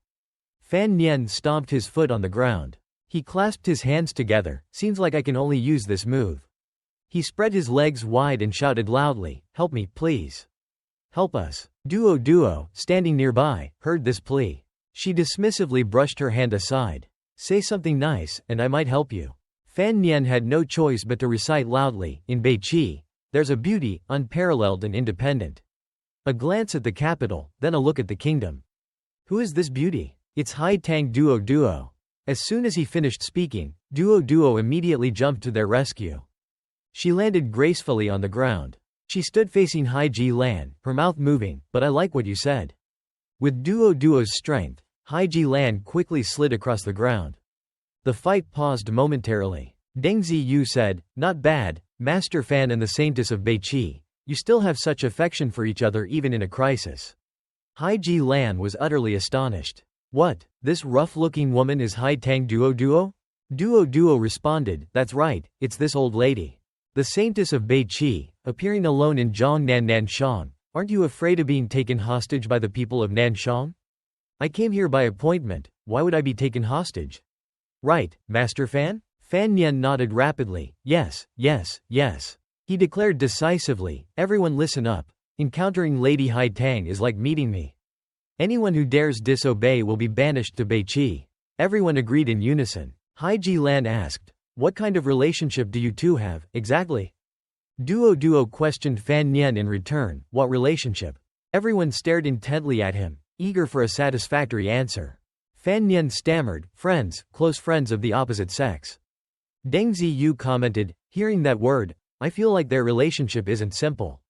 Fan Nian stomped his foot on the ground. He clasped his hands together. Seems like I can only use this move. He spread his legs wide and shouted loudly, "Help me, please. Help us." Duo, standing nearby, heard this plea. She dismissively brushed her hand aside. "Say something nice, and I might help you." Fan Nian had no choice but to recite loudly, "In Beiqi, there's a beauty, unparalleled and independent." A glance at the capital, then a look at the kingdom. Who is this beauty? It's Hai Tang Duo. As soon as he finished speaking, Duo immediately jumped to their rescue. She landed gracefully on the ground. She stood facing Hai Ji Lan, her mouth moving, "But I like what you said." With Duo's strength, Hai Ji Lan quickly slid across the ground. The fight paused momentarily. Deng Ziyu said, "Not bad, Master Fan and the Saintess of Beiqi. You still have such affection for each other even in a crisis." Hai Ji Lan was utterly astonished. "What, this rough-looking woman is Hai Tang Duo? Duo responded, "That's right, it's this old lady. The Saintess of Beiqi, appearing alone in Zhongnan Nanshang. Aren't you afraid of being taken hostage by the people of Nanshang?" "I came here by appointment, why would I be taken hostage?" "Right, Master Fan?" Fan Nian nodded rapidly, yes. He declared decisively, "Everyone listen up. Encountering Lady Hai Tang is like meeting me. Anyone who dares disobey will be banished to Beiqi." Everyone agreed in unison. Hai Ji Lan asked, "What kind of relationship do you two have, exactly?" Duo questioned Fan Nian in return, "What relationship?" Everyone stared intently at him, eager for a satisfactory answer. Fan Nian stammered, "Friends, close friends of the opposite sex." Deng Ziyu commented, "Hearing that word, I feel like their relationship isn't simple."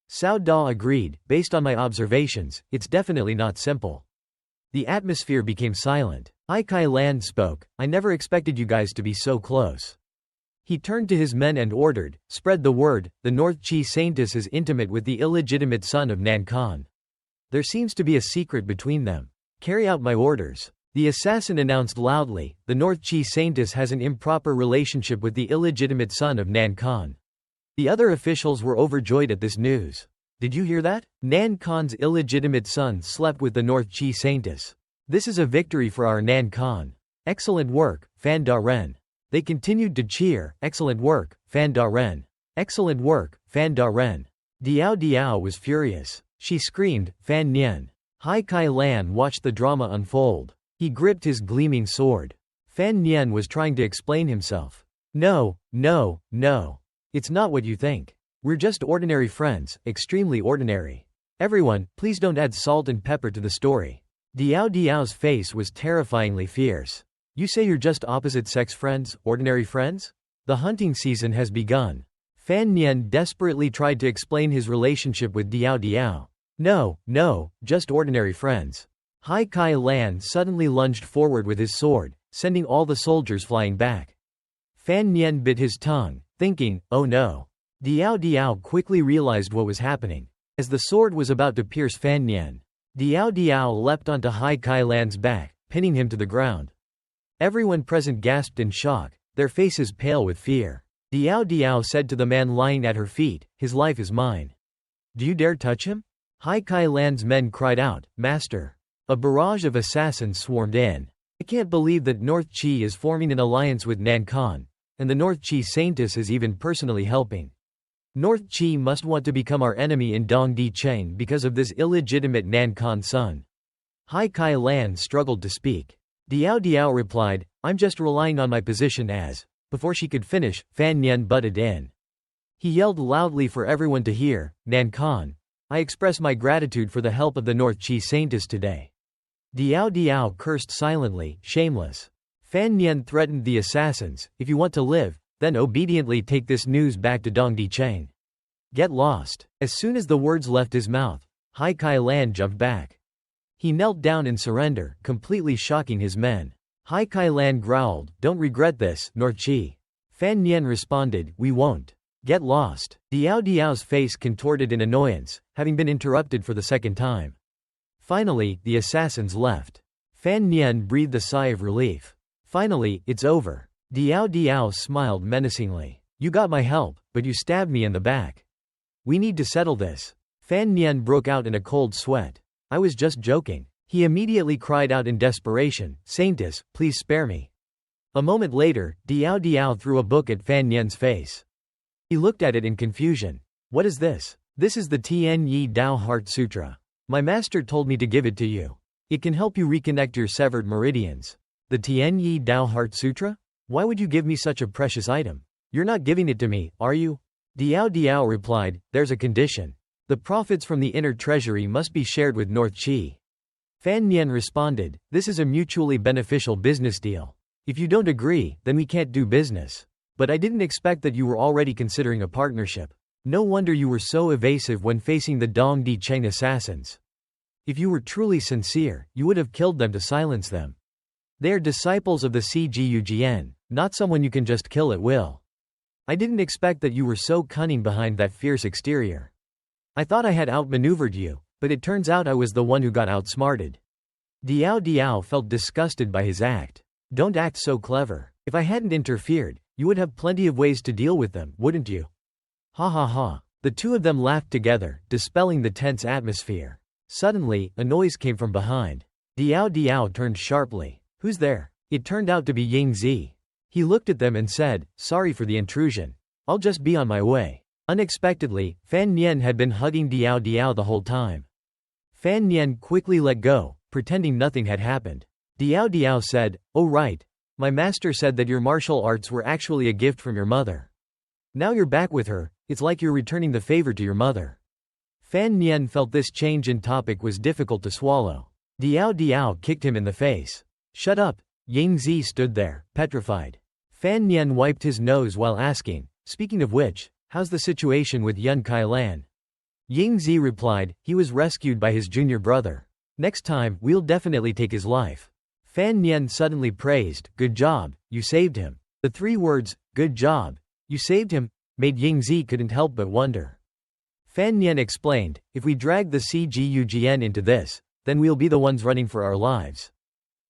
Cao Da agreed, "Based on my observations, it's definitely not simple." The atmosphere became silent. Ai Kai Lan spoke, "I never expected you guys to be so close." He turned to his men and ordered, "Spread the word, the North Qi Saintess is intimate with the illegitimate son of Nankan. There seems to be a secret between them. Carry out my orders." The assassin announced loudly, "The North Qi Saintess has an improper relationship with the illegitimate son of Nankan." The other officials were overjoyed at this news. "Did you hear that? Nankan's illegitimate son slept with the North Qi Saintess. This is a victory for our Nankan. Excellent work, Fan Da Ren." They continued to cheer, "Excellent work, Fan Da Ren. Excellent work, Fan Da Ren." Diao was furious. She screamed, "Fan Nian." Hai Kai Lan watched the drama unfold. He gripped his gleaming sword. Fan Nian was trying to explain himself. No. It's not what you think. We're just ordinary friends, extremely ordinary. Everyone, please don't add salt and pepper to the story. Diao's face was terrifyingly fierce. You say you're just opposite-sex friends, ordinary friends? The hunting season has begun. Fan Nian desperately tried to explain his relationship with Diao. No, just ordinary friends. Hai Kai Lan suddenly lunged forward with his sword, sending all the soldiers flying back. Fan Nian bit his tongue, thinking, "Oh no." Diao quickly realized what was happening. As the sword was about to pierce Fan Nian, Diao leapt onto Hai Kai Lan's back, pinning him to the ground. Everyone present gasped in shock. their faces pale with fear. Diao Diao said to the man lying at her feet, "His life is mine. Do you dare touch him?" Hai Kai Lan's men cried out, "Master!" A barrage of assassins swarmed in. "I can't believe that North Qi is forming an alliance with Nankan, and the North Qi Saintess is even personally helping. North Qi must want to become our enemy in Dongdi Cheng because of this illegitimate Nankan son." Hai Kai Lan struggled to speak. Diao Diao replied, "I'm just relying on my position as." Before she could finish, Fan Nian butted in. He yelled loudly for everyone to hear, "Nankan, I express my gratitude for the help of the North Qi Saintess today." Diao Diao cursed silently, shameless. Fan Nian threatened the assassins, "If you want to live, then obediently take this news back to Dongdi Cheng. Get lost." As soon as the words left his mouth, Hai Kai Lan jumped back. He knelt down in surrender, completely shocking his men. Hai Kai Lan growled, "Don't regret this, North Qi." Fan Nian responded, "We won't. Get lost." Diao Diao's face contorted in annoyance, having been interrupted for the second time. Finally, the assassins left. Fan Nian breathed a sigh of relief. Finally, it's over. Diao Diao smiled menacingly. "You got my help, but you stabbed me in the back. We need to settle this." Fan Nian broke out in a cold sweat. "I was just joking." He immediately cried out in desperation, "Saintess, please spare me." A moment later, Diao Diao threw a book at Fan Nian's face. He looked at it in confusion. "What is this?" "This is the Tian Yi Dao Heart Sutra. My master told me to give it to you. It can help you reconnect your severed meridians." "The Tian Yi Dao Heart Sutra? Why would you give me such a precious item? You're not giving it to me, are you?" Diao Diao replied, "There's a condition. The profits from the inner treasury must be shared with North Qi." Fan Nian responded, "This is a mutually beneficial business deal. If you don't agree, then we can't do business. But I didn't expect that you were already considering a partnership. No wonder you were so evasive when facing the Dongdi Cheng assassins. If you were truly sincere, you would have killed them to silence them. They are disciples of the CGUGN, not someone you can just kill at will. I didn't expect that you were so cunning behind that fierce exterior. I thought I had outmaneuvered you, but it turns out I was the one who got outsmarted." Diao Diao felt disgusted by his act. "Don't act so clever. If I hadn't interfered, you would have plenty of ways to deal with them, wouldn't you?" Ha ha ha. The two of them laughed together, dispelling the tense atmosphere. Suddenly, a noise came from behind. Diao Diao turned sharply. "Who's there?" It turned out to be Ying Zi. He looked at them and said, "Sorry for the intrusion. I'll just be on my way." Unexpectedly, Fan Nian had been hugging Diao Diao the whole time. Fan Nian quickly let go, pretending nothing had happened. Diao Diao said, "Oh right. My master said that your martial arts were actually a gift from your mother. Now you're back with her, it's like you're returning the favor to your mother." Fan Nian felt this change in topic was difficult to swallow. Diao Diao kicked him in the face. "Shut up." Ying Zi stood there, petrified. Fan Nian wiped his nose while asking, "Speaking of which, how's the situation with Yun Kai Lan?" Ying Zi replied, "He was rescued by his junior brother. Next time, we'll definitely take his life." Fan Nian suddenly praised, "Good job, you saved him." The three words, "Good job, you saved him," made Ying Zi couldn't help but wonder. Fan Nian explained, "If we drag the CGUGN into this, then we'll be the ones running for our lives.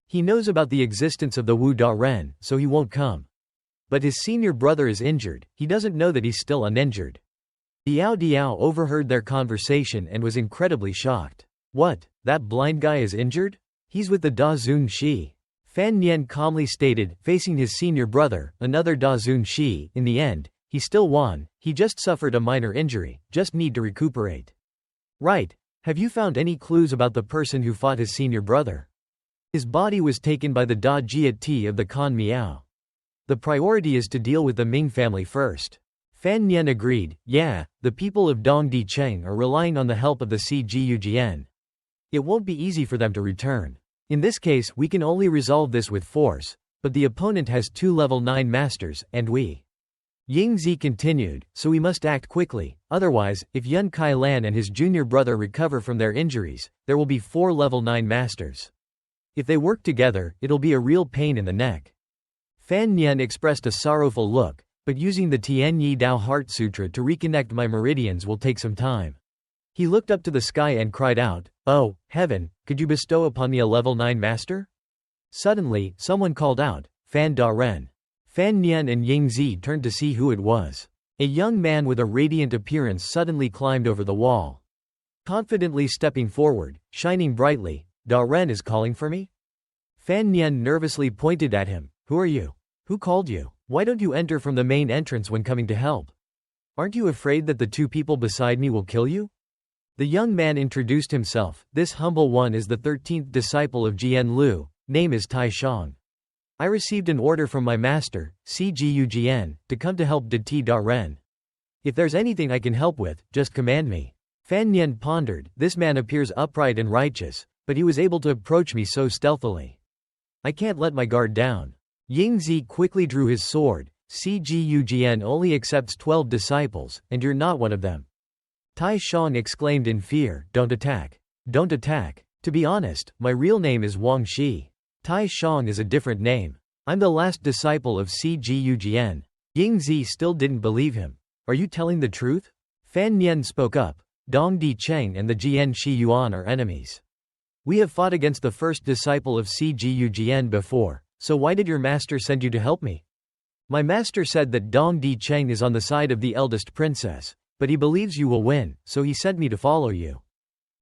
He knows about the existence of the Wu Da Ren, so he won't come. But his senior brother is injured, he doesn't know that he's still uninjured." Diao Diao overheard their conversation and was incredibly shocked. "What, that blind guy is injured? He's with the Da Zun Shi." Fan Nian calmly stated, facing his senior brother, another Da Zun Shi, "In the end, he still won, he just suffered a minor injury, just need to recuperate." "Right. Have you found any clues about the person who fought his senior brother?" "His body was taken by the Da Jia Ti of the Khan Miao. The priority is to deal with the Ming family first." Fan Nian agreed, "Yeah, the people of Dongdi Cheng are relying on the help of the CGUGN. It won't be easy for them to return. In this case we can only resolve this with force, but the opponent has 2 level 9 masters, and we." Ying Zi continued, "So we must act quickly, otherwise, if Yun Kai Lan and his junior brother recover from their injuries, there will be 4 level 9 masters. If they work together, it'll be a real pain in the neck." Fan Nian expressed a sorrowful look, "But using the Tian Yi Dao Heart Sutra to reconnect my meridians will take some time." He looked up to the sky and cried out, "Oh, heaven, could you bestow upon me a level 9 master?" Suddenly, someone called out, "Fan Da Ren." Fan Nian and Ying Zi turned to see who it was. A young man with a radiant appearance suddenly climbed over the wall. Confidently stepping forward, shining brightly, Da Ren is calling for me? Fan Nian nervously pointed at him. Who are you? Who called you? Why don't you enter from the main entrance when coming to help? Aren't you afraid that the two people beside me will kill you? The young man introduced himself. This humble one is the 13th disciple of Jian Lu, name is Tai Shang. I received an order from my master, Cgu Jian, to come to help Dati Da Ren. If there's anything I can help with, just command me. Fan Nian pondered. This man appears upright and righteous, but he was able to approach me so stealthily. I can't let my guard down. Ying Zi quickly drew his sword. Cgu Jian only accepts 12 disciples, and you're not one of them. Tai Shang exclaimed in fear, don't attack. Don't attack. To be honest, my real name is Wang Shi. Tai Shang is a different name. I'm the last disciple of Cgu Jian. Ying Zi still didn't believe him. Are you telling the truth? Fan Nian spoke up. Dong Di Cheng and the Jian Shi Yuan are enemies. We have fought against the first disciple of Cgu Jian before, so why did your master send you to help me? My master said that Dong Di Cheng is on the side of the eldest princess, but he believes you will win, so he sent me to follow you.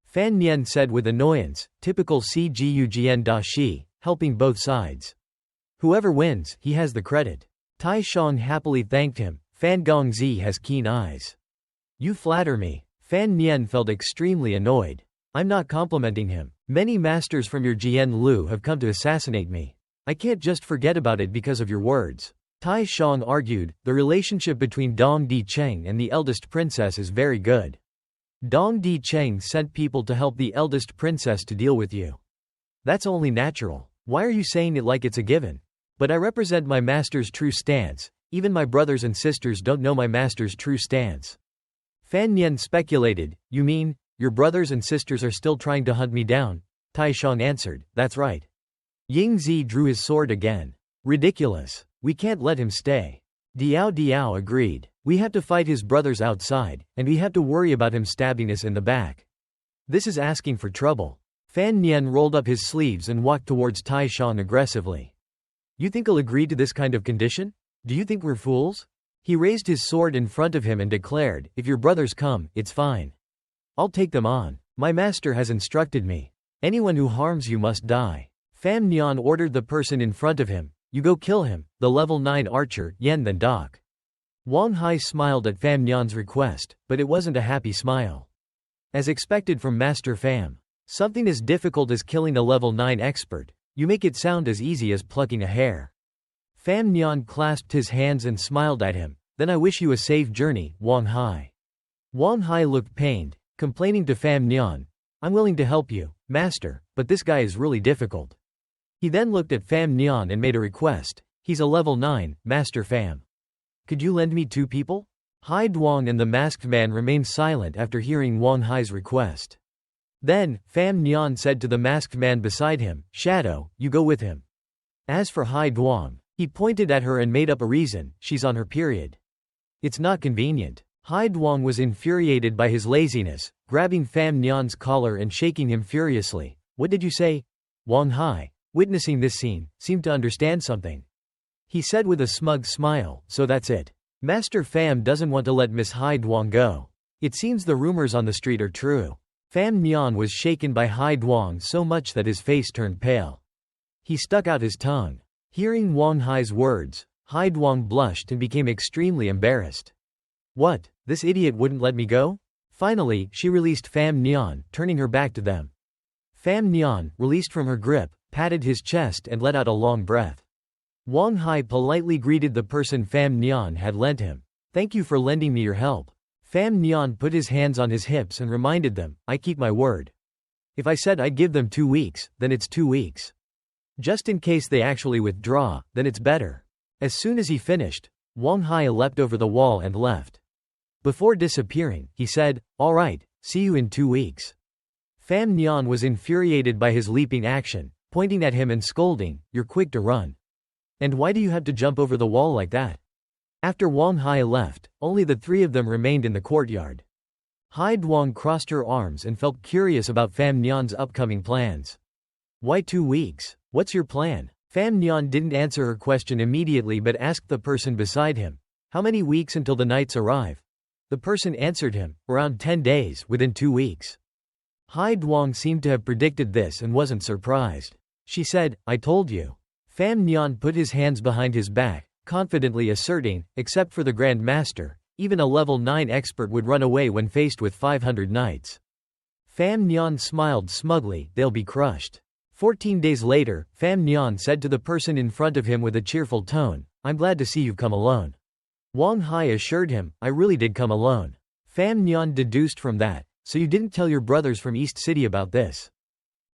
Fan Nian said with annoyance, typical Cgu Jian Da Shi, helping both sides. Whoever wins, he has the credit. Tai Shang happily thanked him. Fan Gongzi has keen eyes. You flatter me. Fan Nian felt extremely annoyed. I'm not complimenting him. Many masters from your Jian Lu have come to assassinate me. I can't just forget about it because of your words. Tai Shang argued, the relationship between Dong Di Cheng and the eldest princess is very good. Dong Di Cheng sent people to help the eldest princess to deal with you. That's only natural. Why are you saying it like it's a given? But I represent my master's true stance. Even my brothers and sisters don't know my master's true stance. Fan Nian speculated, you mean, your brothers and sisters are still trying to hunt me down? Tai Shang answered, that's right. Ying Zi drew his sword again. Ridiculous. We can't let him stay. Diao agreed. We have to fight his brothers outside, and we have to worry about him stabbing us in the back. This is asking for trouble. Fan Nian rolled up his sleeves and walked towards Tai Shang aggressively. You think he'll agree to this kind of condition? Do you think we're fools? He raised his sword in front of him and declared, if your brothers come, it's fine. I'll take them on. My master has instructed me. Anyone who harms you must die. Fan Nian ordered the person in front of him. You go kill him, the level 9 archer, Yen then Doc. Wang Hai smiled at Fan Nian's request, but it wasn't a happy smile. As expected from Master Pham, something as difficult as killing a level 9 expert, you make it sound as easy as plucking a hair. Fan Nian clasped his hands and smiled at him. Then I wish you a safe journey, Wang Hai. Wang Hai looked pained, complaining to Fan Nian, I'm willing to help you, master, but this guy is really difficult. He then looked at Fan Nian and made a request. He's a level 9, Master Pham. Could you lend me 2 people? Hai Duang and the masked man remained silent after hearing Wang Hai's request. Then, Fan Nian said to the masked man beside him, Shadow, you go with him. As for Hai Duang, he pointed at her and made up a reason, she's on her period. It's not convenient. Hai Duang was infuriated by his laziness, grabbing Fan Nian's collar and shaking him furiously. What did you say? Wang Hai, witnessing this scene, seemed to understand something. He said with a smug smile, so that's it. Master Pham doesn't want to let Miss Hai Duang go. It seems the rumors on the street are true. Fan Nian was shaken by Hai Duang so much that his face turned pale. He stuck out his tongue. Hearing Wang Hai's words, Hai Duang blushed and became extremely embarrassed. What? This idiot wouldn't let me go? Finally, she released Fan Nian, turning her back to them. Fan Nian, released from her grip, patted his chest and let out a long breath. Wang Hai politely greeted the person Fan Nian had lent him. Thank you for lending me your help. Fan Nian put his hands on his hips and reminded them, I keep my word. If I said I'd give them 2 weeks, then it's 2 weeks. Just in case they actually withdraw, then it's better. As soon as he finished, Wang Hai leapt over the wall and left. Before disappearing, he said, all right, see you in 2 weeks. Fan Nian was infuriated by his leaping action, pointing at him and scolding, you're quick to run. And why do you have to jump over the wall like that? After Wang Hai left, only the 3 of them remained in the courtyard. Hai Duang crossed her arms and felt curious about Fan Nian's upcoming plans. Why 2 weeks? What's your plan? Pham Nhan didn't answer her question immediately but asked the person beside him, "How many weeks until the knights arrive?" The person answered him, "Around 10 days, within 2 weeks." Hai Duong seemed to have predicted this and wasn't surprised. She said, "I told you." Pham Nhan put his hands behind his back, confidently asserting, except for the Grand Master, even a level 9 expert would run away when faced with 500 knights. Pham Nhan smiled smugly, "They'll be crushed." 14 days later, Pham Nhan said to the person in front of him with a cheerful tone, "I'm glad to see you've come alone." Wang Hai assured him, "I really did come alone." Pham Nhan deduced from that, "So you didn't tell your brothers from East City about this?"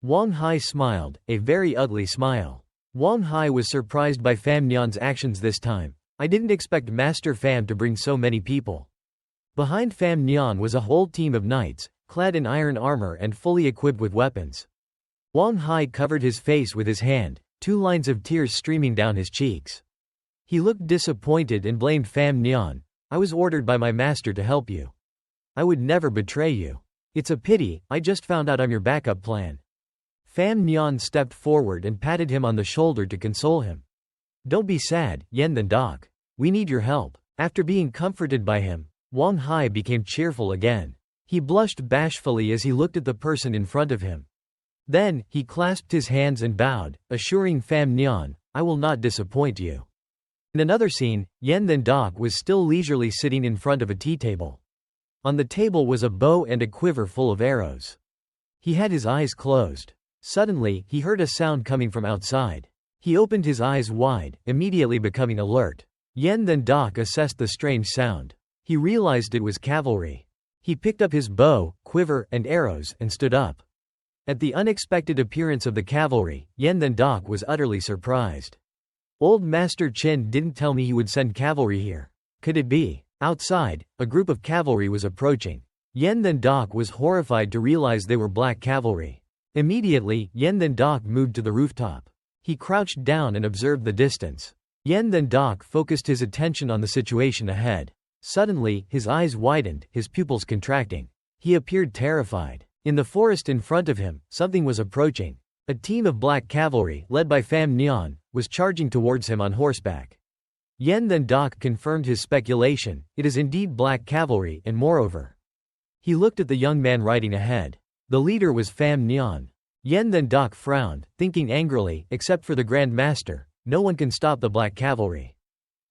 Wang Hai smiled, a very ugly smile. Wang Hai was surprised by Pham Nhan's actions this time. "I didn't expect Master Pham to bring so many people." Behind Pham Nhan was a whole team of knights, clad in iron armor and fully equipped with weapons. Wang Hai covered his face with his hand, 2 lines of tears streaming down his cheeks. He looked disappointed and blamed Pham Nhan. "I was ordered by my master to help you. I would never betray you. It's a pity, I just found out I'm your backup plan." Pham Nhan stepped forward and patted him on the shoulder to console him. "Don't be sad, Yen Than Doc. We need your help." After being comforted by him, Wang Hai became cheerful again. He blushed bashfully as he looked at the person in front of him. Then, he clasped his hands and bowed, assuring Pham Nhan, "I will not disappoint you." In another scene, Yen Than Doc was still leisurely sitting in front of a tea table. On the table was a bow and a quiver full of arrows. He had his eyes closed. Suddenly, he heard a sound coming from outside. He opened his eyes wide, immediately becoming alert. Yen Than Doc assessed the strange sound. He realized it was cavalry. He picked up his bow, quiver, and arrows, and stood up. At the unexpected appearance of the cavalry, Yen Than Doc was utterly surprised. "Old Master Qin didn't tell me he would send cavalry here. Could it be?" Outside, a group of cavalry was approaching. Yen Than Doc was horrified to realize they were black cavalry. Immediately, Yen Than Doc moved to the rooftop. He crouched down and observed the distance. Yen Than Doc focused his attention on the situation ahead. Suddenly, his eyes widened, his pupils contracting. He appeared terrified. In the forest in front of him, something was approaching. A team of black cavalry, led by Pham Nhan, was charging towards him on horseback. Yen Than Doc confirmed his speculation, it is indeed black cavalry, and moreover. He looked at the young man riding ahead. The leader was Pham Nhan. Yen Than Doc frowned, thinking angrily, except for the Grand Master, no one can stop the black cavalry.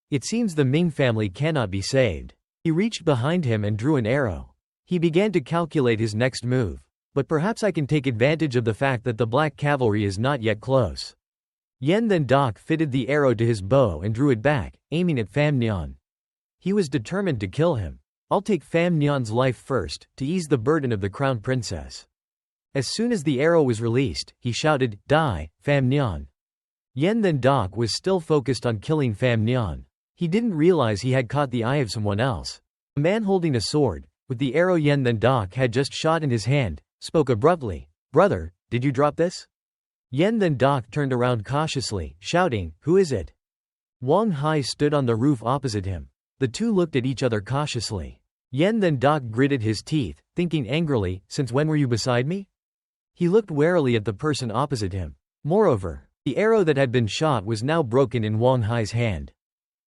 It seems the Ming family cannot be saved. He reached behind him and drew an arrow. He began to calculate his next move. But perhaps I can take advantage of the fact that the black cavalry is not yet close. Yen Than Doc fitted the arrow to his bow and drew it back, aiming at Pham Nhan. He was determined to kill him. "I'll take Pham Nhan's life first, to ease the burden of the crown princess." As soon as the arrow was released, he shouted, "Die, Pham Nhan." Yen Than Doc was still focused on killing Pham Nhan. He didn't realize he had caught the eye of someone else. A man holding a sword, with the arrow Yen Than Doc had just shot in his hand, spoke abruptly, "Brother, did you drop this?" Yen Than Doc turned around cautiously, shouting, "Who is it?" Wang Hai stood on the roof opposite him. The two looked at each other cautiously. Yen Than Doc gritted his teeth, thinking angrily, "Since when were you beside me?" He looked warily at the person opposite him. Moreover, the arrow that had been shot was now broken in Wang Hai's hand.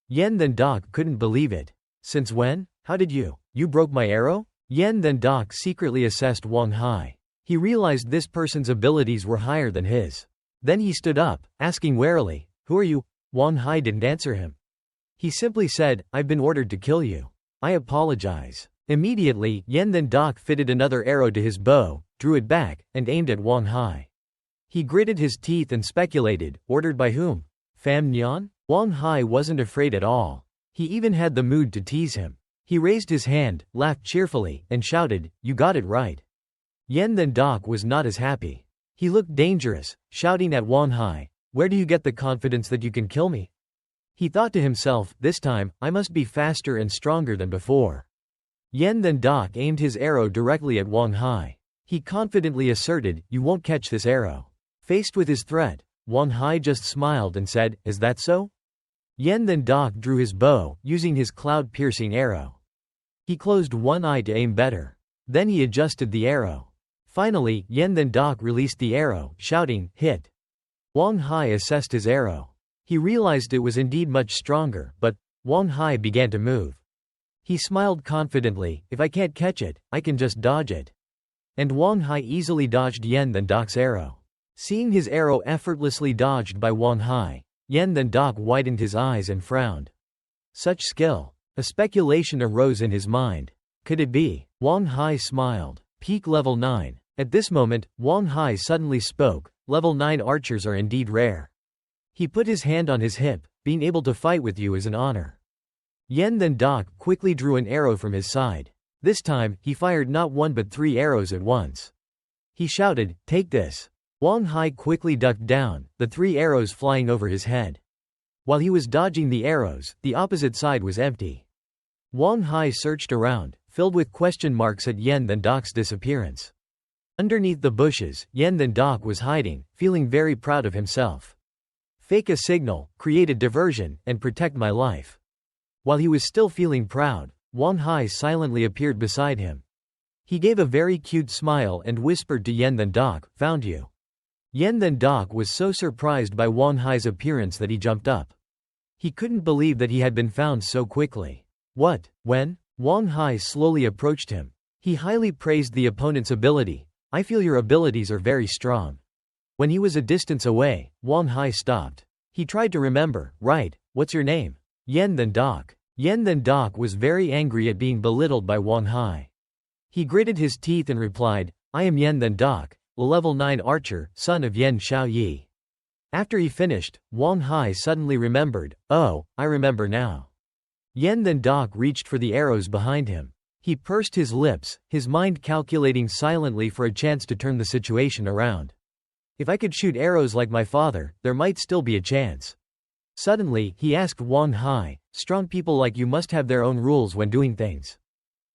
Yen Than Doc couldn't believe it. "Since when? How did you broke my arrow?" Yen Than Doc secretly assessed Wang Hai. He realized this person's abilities were higher than his. Then he stood up, asking warily, "Who are you?" Wang Hai didn't answer him. He simply said, "I've been ordered to kill you. I apologize." Immediately, Yen Than Doc fitted another arrow to his bow, drew it back, and aimed at Wang Hai. He gritted his teeth and speculated, ordered by whom? Pham Nhan? Wang Hai wasn't afraid at all. He even had the mood to tease him. He raised his hand, laughed cheerfully, and shouted, "You got it right." Yen Than Doc was not as happy. He looked dangerous, shouting at Wang Hai, "Where do you get the confidence that you can kill me?" He thought to himself, "This time, I must be faster and stronger than before." Yen Than Doc aimed his arrow directly at Wang Hai. He confidently asserted, "You won't catch this arrow." Faced with his threat, Wang Hai just smiled and said, "Is that so?" Yen Than Doc drew his bow, using his cloud-piercing arrow. He closed one eye to aim better. Then he adjusted the arrow. Finally, Yen Than Doc released the arrow, shouting, "Hit." Wang Hai assessed his arrow. He realized it was indeed much stronger, but Wang Hai began to move. He smiled confidently, if I can't catch it, I can just dodge it. And Wang Hai easily dodged Yen Then Doc's arrow. Seeing his arrow effortlessly dodged by Wang Hai, Yen Then Doc widened his eyes and frowned. Such skill. A speculation arose in his mind. Could it be? Wang Hai smiled. Peak level 9. At this moment, Wang Hai suddenly spoke, level 9 archers are indeed rare. He put his hand on his hip, being able to fight with you is an honor. Yen Then Doc quickly drew an arrow from his side. This time, he fired not 1 but 3 arrows at once. He shouted, take this. Wang Hai quickly ducked down, the 3 arrows flying over his head. While he was dodging the arrows, the opposite side was empty. Wang Hai searched around, filled with question marks at Yen Then Doc's disappearance. Underneath the bushes, Yen Then Doc was hiding, feeling very proud of himself. Fake a signal, create a diversion, and protect my life. While he was still feeling proud, Wang Hai silently appeared beside him. He gave a very cute smile and whispered to Yen Then Doc, found you. Yen Then Doc was so surprised by Wang Hai's appearance that he jumped up. He couldn't believe that he had been found so quickly. What? When? Wang Hai slowly approached him. He highly praised the opponent's ability. I feel your abilities are very strong. When he was a distance away, Wang Hai stopped. He tried to remember, right, what's your name? Yen Then Doc. Yen Then Doc was very angry at being belittled by Wang Hai. He gritted his teeth and replied, I am Yen Then Doc, a level 9 archer, son of Yen Xiaoyi. After he finished, Wang Hai suddenly remembered, oh, I remember now. Yen Then Doc reached for the arrows behind him. He pursed his lips, his mind calculating silently for a chance to turn the situation around. If I could shoot arrows like my father, there might still be a chance. Suddenly, he asked Wang Hai, strong people like you must have their own rules when doing things.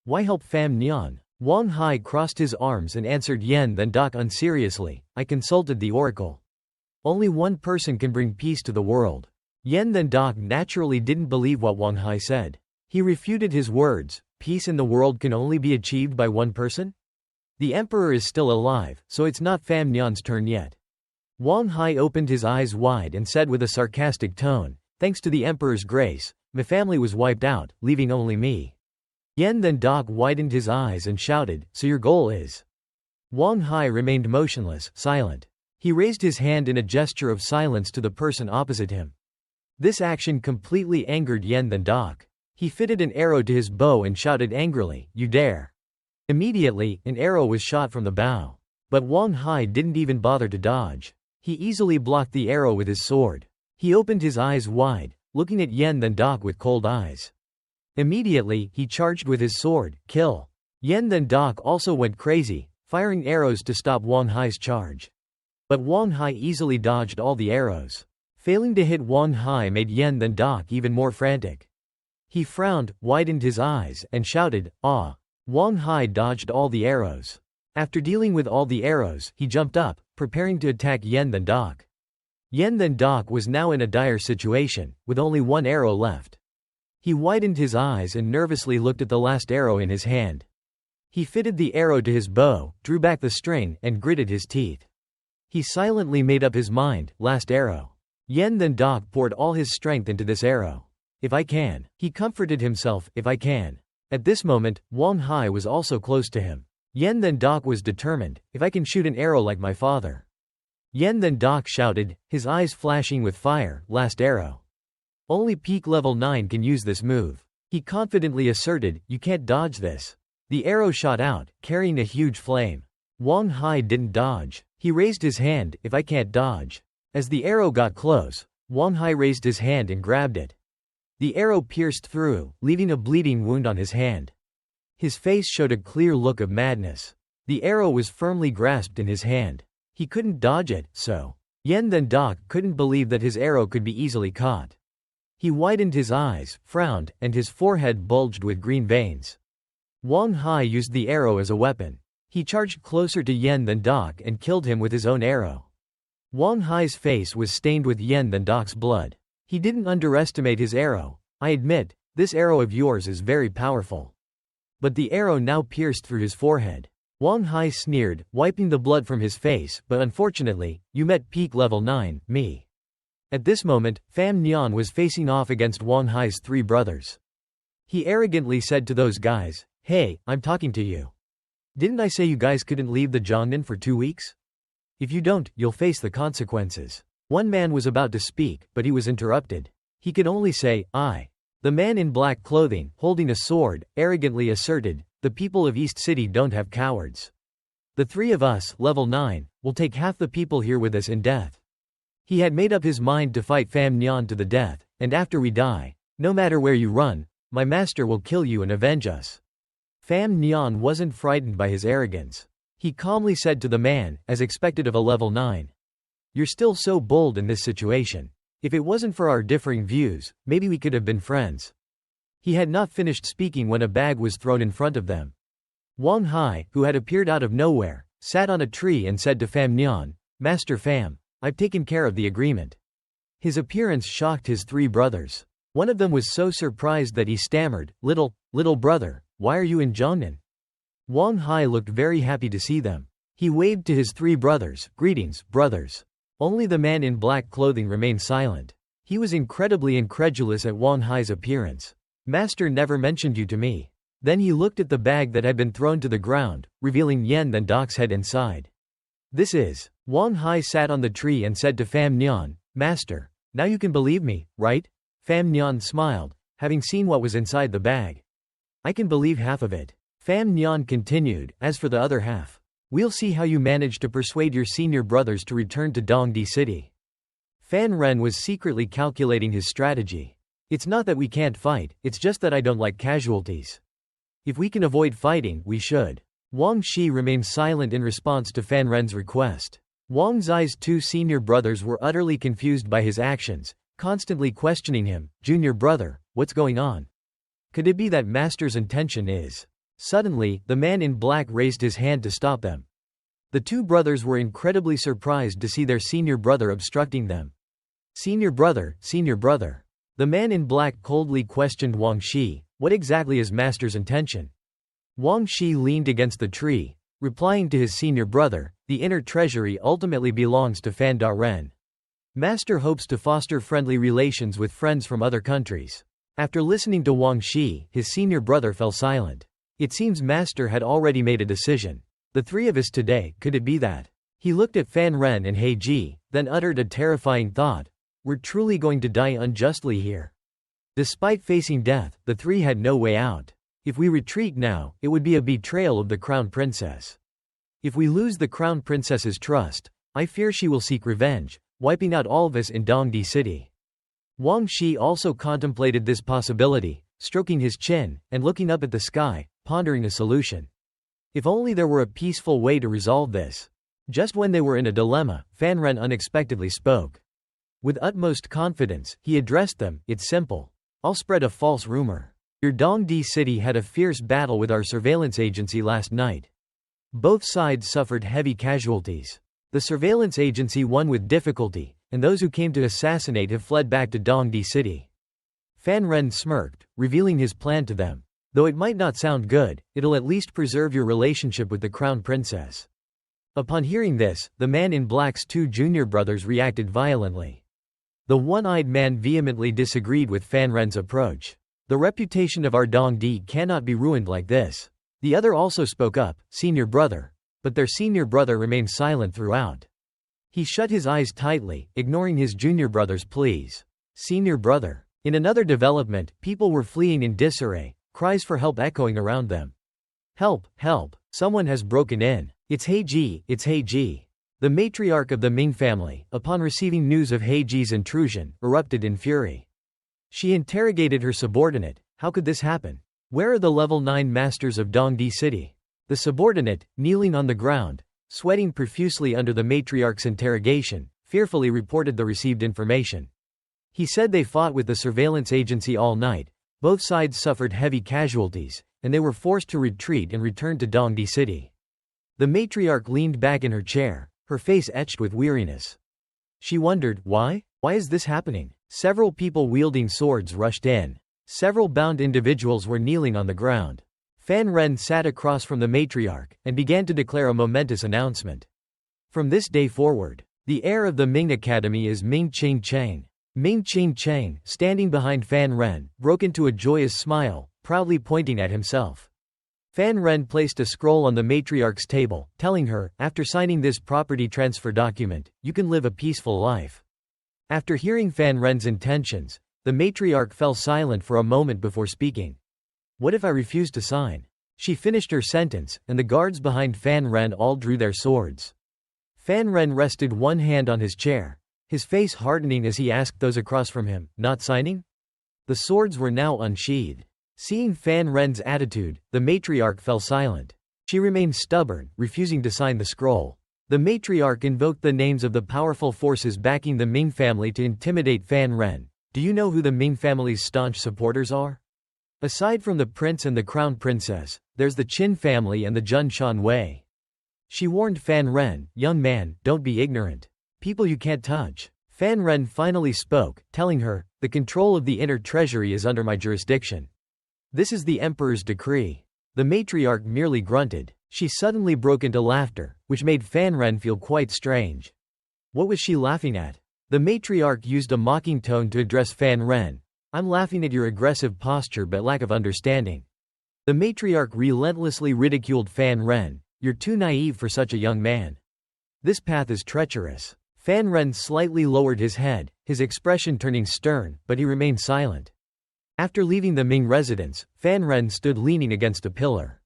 Why help Fam Nian? Wang Hai crossed his arms and answered Yen Then Doc unseriously, I consulted the oracle. Only one person can bring peace to the world. Yen Then Doc naturally didn't believe what Wang Hai said. He refuted his words, peace in the world can only be achieved by one person? The emperor is still alive, so it's not Fam Nian's turn yet. Wang Hai opened his eyes wide and said with a sarcastic tone, thanks to the emperor's grace, my family was wiped out, leaving only me. Yen Then Doc widened his eyes and shouted, so your goal is? Wang Hai remained motionless, silent. He raised his hand in a gesture of silence to the person opposite him. This action completely angered Yen Then Doc. He fitted an arrow to his bow and shouted angrily, you dare. Immediately, an arrow was shot from the bow. But Wang Hai didn't even bother to dodge. He easily blocked the arrow with his sword. He opened his eyes wide, looking at Yen Then Doc with cold eyes. Immediately, he charged with his sword, kill. Yen Then Doc also went crazy, firing arrows to stop Wang Hai's charge. But Wang Hai easily dodged all the arrows. Failing to hit Wang Hai made Yen Then Doc even more frantic. He frowned, widened his eyes, and shouted, ah. Wang Hai dodged all the arrows. After dealing with all the arrows, he jumped up, preparing to attack Yen Then Doc. Yen Then Doc was now in a dire situation, with only 1 arrow left. He widened his eyes and nervously looked at the last arrow in his hand. He fitted the arrow to his bow, drew back the string, and gritted his teeth. He silently made up his mind, last arrow. Yen Then Doc poured all his strength into this arrow. If I can. He comforted himself, if I can. At this moment, Wang Hai was also close to him. Yen Then Doc was determined, if I can shoot an arrow like my father. Yen Then Doc shouted, his eyes flashing with fire, last arrow. Only peak level 9 can use this move. He confidently asserted, you can't dodge this. The arrow shot out, carrying a huge flame. Wang Hai didn't dodge. He raised his hand, if I can't dodge. As the arrow got close, Wang Hai raised his hand and grabbed it. The arrow pierced through, leaving a bleeding wound on his hand. His face showed a clear look of madness. The arrow was firmly grasped in his hand. He couldn't dodge it, so. Yen Then Doc couldn't believe that his arrow could be easily caught. He widened his eyes, frowned, and his forehead bulged with green veins. Wang Hai used the arrow as a weapon. He charged closer to Yen Then Doc and killed him with his own arrow. Wang Hai's face was stained with Yen Then Doc's blood. He didn't underestimate his arrow. I admit, this arrow of yours is very powerful. But the arrow now pierced through his forehead. Wang Hai sneered, wiping the blood from his face, but unfortunately, you met peak level 9, me. At this moment, Pham Nhan was facing off against Wang Hai's 3 brothers. He arrogantly said to those guys, "Hey, I'm talking to you. Didn't I say you guys couldn't leave the Jiangnan for 2 weeks? If you don't, you'll face the consequences." One man was about to speak, but he was interrupted. He could only say, "I." The man in black clothing, holding a sword, arrogantly asserted, "The people of East City don't have cowards. The 3 of us, level 9, will take half the people here with us in death." He had made up his mind to fight Pham Nhan to the death, and after we die, no matter where you run, my master will kill you and avenge us. Pham Nhan wasn't frightened by his arrogance. He calmly said to the man, as expected of a level 9. "You're still so bold in this situation. If it wasn't for our differing views, maybe we could have been friends." He had not finished speaking when a bag was thrown in front of them. Wang Hai, who had appeared out of nowhere, sat on a tree and said to Pham Nhan, "Master Pham, I've taken care of the agreement." His appearance shocked his 3 brothers. One of them was so surprised that he stammered, Little brother, why are you in Jiangnan?" Wang Hai looked very happy to see them. He waved to his 3 brothers, "Greetings, brothers." Only the man in black clothing remained silent. He was incredibly incredulous at Wang Hai's appearance. "Master never mentioned you to me." Then he looked at the bag that had been thrown to the ground, revealing Yen Then Doc's head inside. "This is." Wang Hai sat on the tree and said to Pham Nhan, "Master, now you can believe me, right?" Pham Nhan smiled, having seen what was inside the bag. "I can believe half of it." Pham Nhan continued, "As for the other half, we'll see how you manage to persuade your senior brothers to return to Dongdi City." Fan Ren was secretly calculating his strategy. "It's not that we can't fight, it's just that I don't like casualties. If we can avoid fighting, we should." Wang Shi remained silent in response to Fan Ren's request. Wang Zai's 2 senior brothers were utterly confused by his actions, constantly questioning him, "Junior brother, what's going on? Could it be that master's intention is?" Suddenly, the man in black raised his hand to stop them. The 2 brothers were incredibly surprised to see their senior brother obstructing them. Senior brother. The man in black coldly questioned Wang Shi, "What exactly is master's intention?" Wang Shi leaned against the tree, replying to his senior brother, "The inner treasury ultimately belongs to Fan Da Ren. Master hopes to foster friendly relations with friends from other countries." After listening to Wang Shi, his senior brother fell silent. It seems master had already made a decision. "The 3 of us today, could it be that?" He looked at Fan Ren and He Ji, then uttered a terrifying thought. "We're truly going to die unjustly here." Despite facing death, the 3 had no way out. If we retreat now, it would be a betrayal of the Crown Princess. If we lose the Crown Princess's trust, I fear she will seek revenge, wiping out all of us in Dongdi City. Wang Shi also contemplated this possibility, stroking his chin, and looking up at the sky, pondering a solution. If only there were a peaceful way to resolve this. Just when they were in a dilemma, Fan Ren unexpectedly spoke. With utmost confidence, he addressed them, "It's simple. I'll spread a false rumor. Your Dongdi City had a fierce battle with our surveillance agency last night. Both sides suffered heavy casualties. The surveillance agency won with difficulty, and those who came to assassinate have fled back to Dongdi City." Fan Ren smirked, revealing his plan to them. "Though it might not sound good, it'll at least preserve your relationship with the Crown Princess." Upon hearing this, the man in black's 2 junior brothers reacted violently. The one-eyed man vehemently disagreed with Fan Ren's approach. "The reputation of our Dongdi cannot be ruined like this." The other also spoke up, "Senior brother." But their senior brother remained silent throughout. He shut his eyes tightly, ignoring his junior brother's pleas. "Senior brother." In another development, people were fleeing in disarray, cries for help echoing around them. "Help, help, someone has broken in. It's He Ji, it's He Ji." The matriarch of the Ming family, upon receiving news of He Ji's intrusion, erupted in fury. She interrogated her subordinate, "How could this happen? Where are the level 9 masters of Dongdi City?" The subordinate, kneeling on the ground, sweating profusely under the matriarch's interrogation, fearfully reported the received information. He said they fought with the surveillance agency all night, both sides suffered heavy casualties, and they were forced to retreat and return to Dongdi City. The matriarch leaned back in her chair, her face etched with weariness. She wondered, why? Why is this happening? Several people wielding swords rushed in. Several bound individuals were kneeling on the ground. Fan Ren sat across from the matriarch, and began to declare a momentous announcement. From this day forward, the heir of the Ming Academy is Ming Qing Cheng. Ming Qing Cheng, standing behind Fan Ren, broke into a joyous smile, proudly pointing at himself. Fan Ren placed a scroll on the matriarch's table, telling her, after signing this property transfer document, you can live a peaceful life. After hearing Fan Ren's intentions, the matriarch fell silent for a moment before speaking. What if I refuse to sign? She finished her sentence, and the guards behind Fan Ren all drew their swords. Fan Ren rested one hand on his chair, his face hardening as he asked those across from him, not signing? The swords were now unsheathed. Seeing Fan Ren's attitude, the matriarch fell silent. She remained stubborn, refusing to sign the scroll. The matriarch invoked the names of the powerful forces backing the Ming family to intimidate Fan Ren. Do you know who the Ming family's staunch supporters are? Aside from the prince and the crown princess, there's the Qin family and the Jun Shan Wei. She warned Fan Ren, young man, don't be ignorant. People you can't touch. Fan Ren finally spoke, telling her, the control of the inner treasury is under my jurisdiction. This is the emperor's decree. The matriarch merely grunted. She suddenly broke into laughter, which made Fan Ren feel quite strange. What was she laughing at? The matriarch used a mocking tone to address Fan Ren. I'm laughing at your aggressive posture but lack of understanding. The matriarch relentlessly ridiculed Fan Ren. You're too naive for such a young man. This path is treacherous. Fan Ren slightly lowered his head, his expression turning stern, but he remained silent. After leaving the Ming residence, Fan Ren stood leaning against a pillar.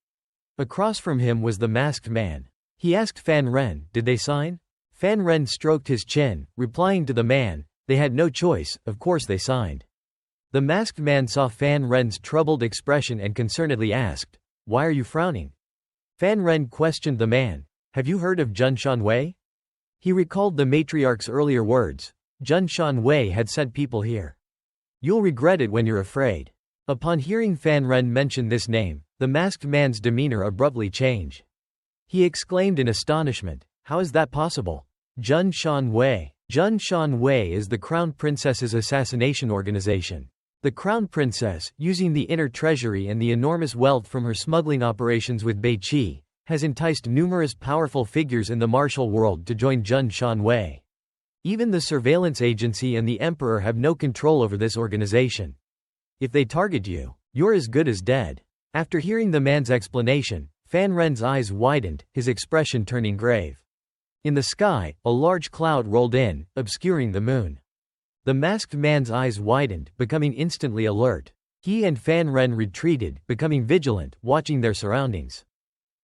Across from him was the masked man. He asked Fan Ren, did they sign? Fan Ren stroked his chin, replying to the man, they had no choice, of course they signed. The masked man saw Fan Ren's troubled expression and concernedly asked, why are you frowning? Fan Ren questioned the man, have you heard of Jun Shan Wei? He recalled the matriarch's earlier words, Jun Shan Wei had sent people here. You'll regret it when you're afraid. Upon hearing Fan Ren mention this name, the masked man's demeanor abruptly changed. He exclaimed in astonishment, how is that possible? Jun Shan Wei. Jun Shan Wei is the Crown Princess's assassination organization. The Crown Princess, using the inner treasury and the enormous wealth from her smuggling operations with Beiqi, has enticed numerous powerful figures in the martial world to join Jun Shan Wei. Even the surveillance agency and the emperor have no control over this organization. If they target you, you're as good as dead. After hearing the man's explanation, Fan Ren's eyes widened, his expression turning grave. In the sky, a large cloud rolled in, obscuring the moon. The masked man's eyes widened, becoming instantly alert. He and Fan Ren retreated, becoming vigilant, watching their surroundings.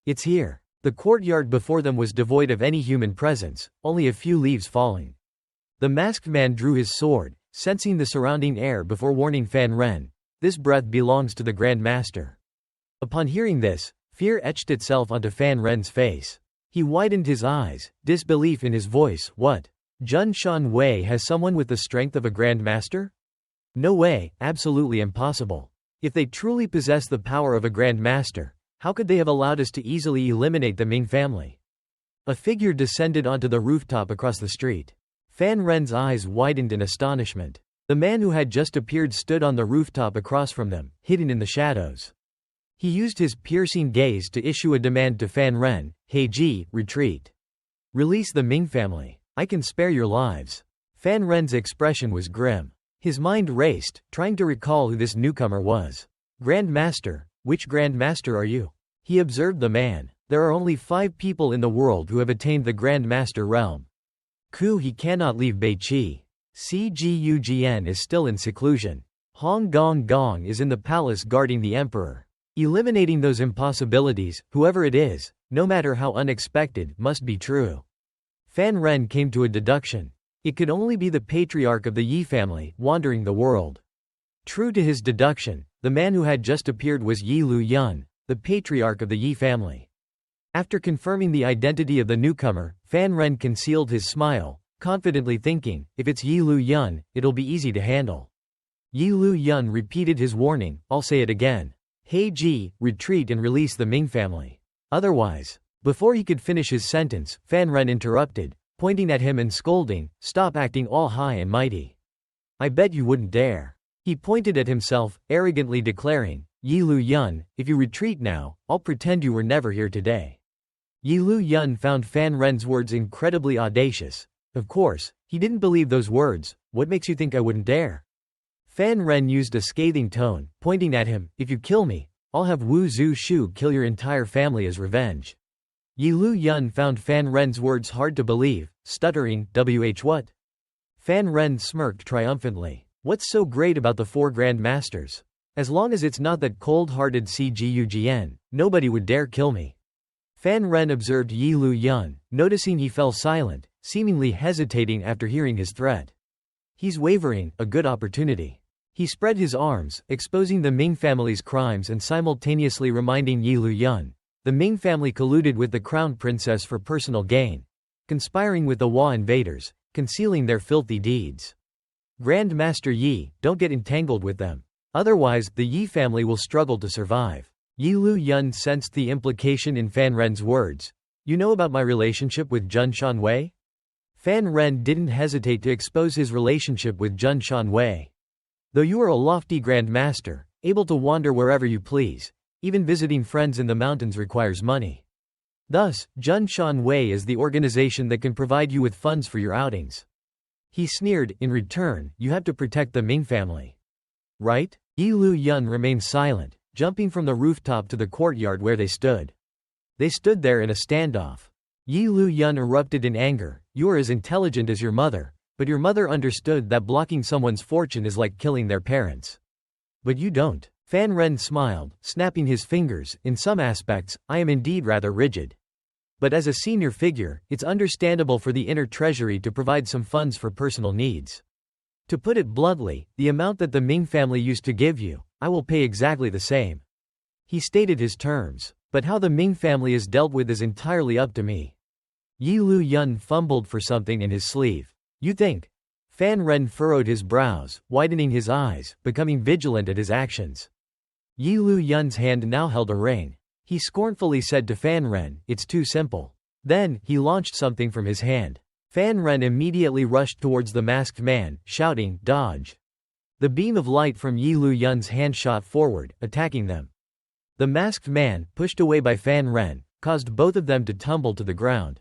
It's here. The courtyard before them was devoid of any human presence, only a few leaves falling. The masked man drew his sword, sensing the surrounding air before warning Fan Ren, this breath belongs to the Grand Master. Upon hearing this, fear etched itself onto Fan Ren's face. He widened his eyes, disbelief in his voice, what? Jun Shan Wei has someone with the strength of a Grand Master? No way, absolutely impossible. If they truly possess the power of a Grand Master, how could they have allowed us to easily eliminate the Ming family? A figure descended onto the rooftop across the street. Fan Ren's eyes widened in astonishment. The man who had just appeared stood on the rooftop across from them, hidden in the shadows. He used his piercing gaze to issue a demand to Fan Ren, Heiji, retreat. Release the Ming family. I can spare your lives. Fan Ren's expression was grim. His mind raced, trying to recall who this newcomer was. Grand Master, which Grand Master are you? He observed the man. There are only 5 people in the world who have attained the Grand Master realm. He cannot leave Beiqi. Cgugn is still in seclusion. Hong Gong Gong is in the palace guarding the emperor. Eliminating those impossibilities, whoever it is, no matter how unexpected, must be true. Fan Ren came to a deduction. It could only be the patriarch of the Yi family, wandering the world. True to his deduction, the man who had just appeared was Yi Lu Yun, the patriarch of the Yi family. After confirming the identity of the newcomer, Fan Ren concealed his smile, confidently thinking, if it's Yi Lu Yun, it'll be easy to handle. Yi Lu Yun repeated his warning, I'll say it again. Heiji, retreat and release the Ming family. Otherwise. Before he could finish his sentence, Fan Ren interrupted, pointing at him and scolding, stop acting all high and mighty. I bet you wouldn't dare. He pointed at himself, arrogantly declaring, Yi Lu Yun, if you retreat now, I'll pretend you were never here today. Yi Lu Yun found Fan Ren's words incredibly audacious. Of course, he didn't believe those words. What makes you think I wouldn't dare? Fan Ren used a scathing tone, pointing at him. If you kill me, I'll have Wu Zhu Shu kill your entire family as revenge. Yi Lu Yun found Fan Ren's words hard to believe, stuttering, what? Fan Ren smirked triumphantly. What's so great about the four Grand Masters? As long as it's not that cold-hearted CGUGN, nobody would dare kill me. Fan Ren observed Yi Lu Yun, noticing he fell silent, seemingly hesitating after hearing his threat. He's wavering, a good opportunity. He spread his arms, exposing the Ming family's crimes and simultaneously reminding Yi Lu Yun. The Ming family colluded with the crown princess for personal gain, conspiring with the Hua invaders, concealing their filthy deeds. Grand Master Yi, don't get entangled with them. Otherwise, the Yi family will struggle to survive. Yi Lu Yun sensed the implication in Fan Ren's words. You know about my relationship with Jun Shanwei? Fan Ren didn't hesitate to expose his relationship with Jun Shanwei. Though you are a lofty Grand Master, able to wander wherever you please, even visiting friends in the mountains requires money. Thus, Jun Shanwei is the organization that can provide you with funds for your outings. He sneered. In return, you have to protect the Ming family. Right? Yi Lu Yun remained silent, jumping from the rooftop to the courtyard where they stood. They stood there in a standoff. Yi Lu Yun erupted in anger. You are as intelligent as your mother, but your mother understood that blocking someone's fortune is like killing their parents. But you don't. Fan Ren smiled, snapping his fingers. In some aspects, I am indeed rather rigid. But as a senior figure, it's understandable for the inner treasury to provide some funds for personal needs. To put it bluntly, the amount that the Ming family used to give you, I will pay exactly the same. He stated his terms. But how the Ming family is dealt with is entirely up to me. Yi Lu Yun fumbled for something in his sleeve. You think? Fan Ren furrowed his brows, widening his eyes, becoming vigilant at his actions. Yi Lu Yun's hand now held a ring. He scornfully said to Fan Ren, it's too simple. Then, he launched something from his hand. Fan Ren immediately rushed towards the masked man, shouting, dodge. The beam of light from Yi Lu Yun's hand shot forward, attacking them. The masked man, pushed away by Fan Ren, caused both of them to tumble to the ground.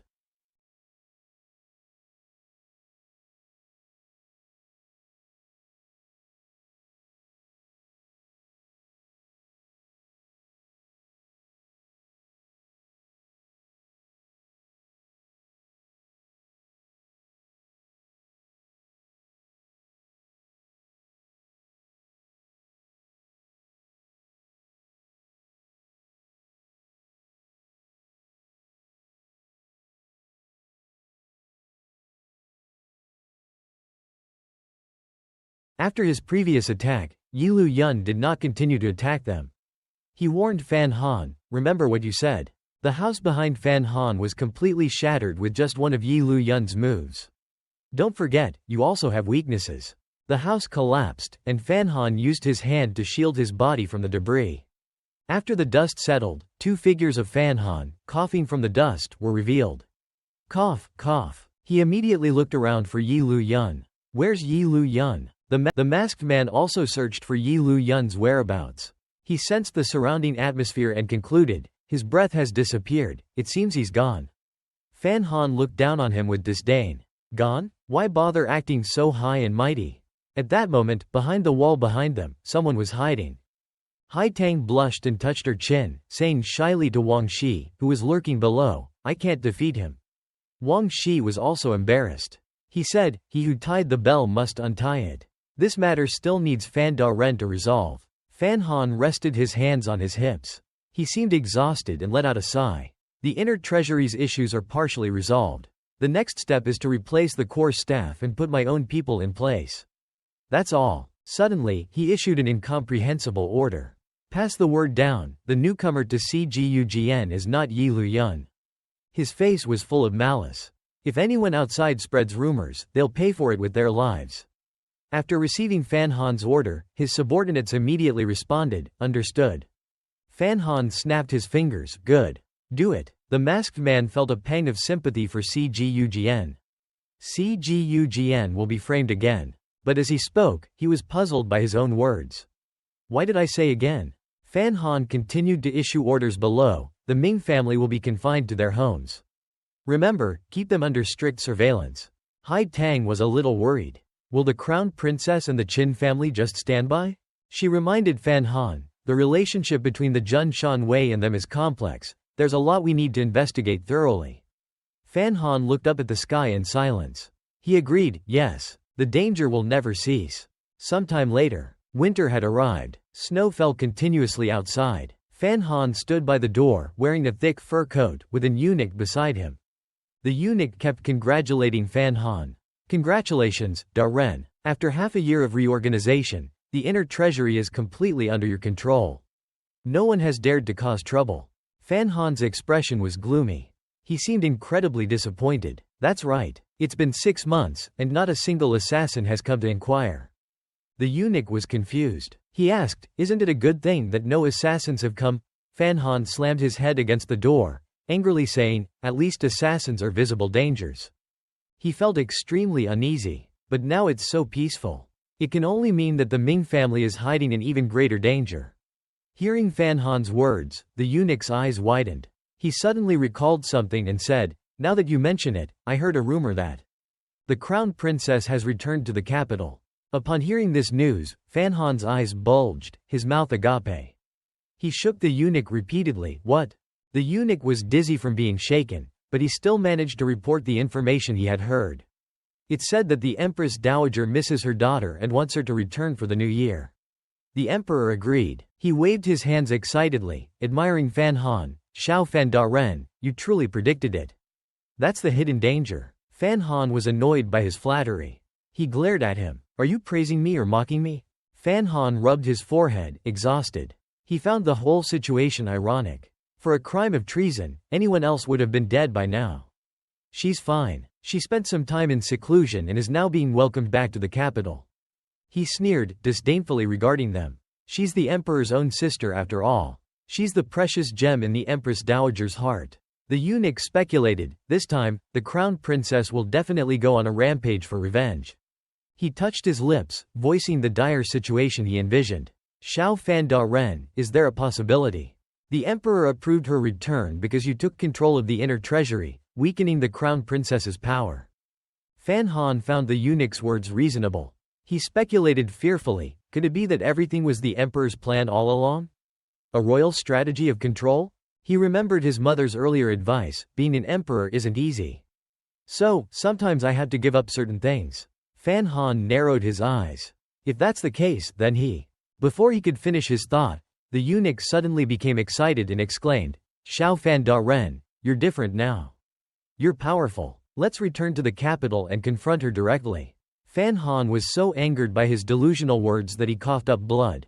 After his previous attack, Yi Lu Yun did not continue to attack them. He warned Fan Han, remember what you said. The house behind Fan Han was completely shattered with just one of Yi Lu Yun's moves. Don't forget, you also have weaknesses. The house collapsed, and Fan Han used his hand to shield his body from the debris. After the dust settled, two figures of Fan Han, coughing from the dust, were revealed. Cough, cough. He immediately looked around for Yi Lu Yun. Where's Yi Lu Yun? The masked man also searched for Yi Lu Yun's whereabouts. He sensed the surrounding atmosphere and concluded, his breath has disappeared, it seems he's gone. Fan Han looked down on him with disdain. Gone? Why bother acting so high and mighty? At that moment, behind the wall behind them, someone was hiding. Hai Tang blushed and touched her chin, saying shyly to Wang Shi, who was lurking below, I can't defeat him. Wang Shi was also embarrassed. He said, he who tied the bell must untie it. This matter still needs Fan Da Ren to resolve. Fan Han rested his hands on his hips. He seemed exhausted and let out a sigh. The inner treasury's issues are partially resolved. The next step is to replace the core staff and put my own people in place. That's all. Suddenly, he issued an incomprehensible order. Pass the word down, the newcomer to CGUGN is not Yi Lu Yun. His face was full of malice. If anyone outside spreads rumors, they'll pay for it with their lives. After receiving Fan Han's order, his subordinates immediately responded, understood. Fan Han snapped his fingers, good. Do it. The masked man felt a pang of sympathy for CGUGN. CGUGN will be framed again. But as he spoke, he was puzzled by his own words. Why did I say again? Fan Han continued to issue orders below. The Ming family will be confined to their homes. Remember, keep them under strict surveillance. Hai Tang was a little worried. Will the crown princess and the Qin family just stand by? She reminded Fan Han, the relationship between the Jun Shan Wei and them is complex. There's a lot we need to investigate thoroughly. Fan Han looked up at the sky in silence. He agreed, yes, the danger will never cease. Sometime later, winter had arrived. Snow fell continuously outside. Fan Han stood by the door, wearing a thick fur coat, with an eunuch beside him. The eunuch kept congratulating Fan Han. Congratulations, Da Ren. After half a year of reorganization, the inner treasury is completely under your control. No one has dared to cause trouble. Fan Han's expression was gloomy. He seemed incredibly disappointed. That's right. It's been 6 months, and not a single assassin has come to inquire. The eunuch was confused. He asked, isn't it a good thing that no assassins have come? Fan Han slammed his head against the door, angrily saying, at least assassins are visible dangers. He felt extremely uneasy. But now it's so peaceful. It can only mean that the Ming family is hiding in even greater danger. Hearing Fan Han's words, the eunuch's eyes widened. He suddenly recalled something and said, now that you mention it, I heard a rumor that the crown princess has returned to the capital. Upon hearing this news, Fan Han's eyes bulged, his mouth agape. He shook the eunuch repeatedly. What? The eunuch was dizzy from being shaken, but he still managed to report the information he had heard. It said that the Empress Dowager misses her daughter and wants her to return for the new year. The emperor agreed. He waved his hands excitedly, admiring Fan Han. Xiao Fan Da Ren, you truly predicted it. That's the hidden danger. Fan Han was annoyed by his flattery. He glared at him. Are you praising me or mocking me? Fan Han rubbed his forehead, exhausted. He found the whole situation ironic. For a crime of treason, anyone else would have been dead by now. She's fine. She spent some time in seclusion and is now being welcomed back to the capital. He sneered, disdainfully regarding them. She's the emperor's own sister after all. She's the precious gem in the Empress Dowager's heart. The eunuch speculated, this time, the crown princess will definitely go on a rampage for revenge. He touched his lips, voicing the dire situation he envisioned. Xiao Fan Da Ren, is there a possibility? The emperor approved her return because you took control of the inner treasury, weakening the crown princess's power. Fan Han found the eunuch's words reasonable. He speculated fearfully, could it be that everything was the emperor's plan all along? A royal strategy of control? He remembered his mother's earlier advice, being an emperor isn't easy. So, sometimes I have to give up certain things. Fan Han narrowed his eyes. If that's the case, then Before he could finish his thought, the eunuch suddenly became excited and exclaimed, Xiao Fan Da Ren, you're different now. You're powerful. Let's return to the capital and confront her directly. Fan Han was so angered by his delusional words that he coughed up blood.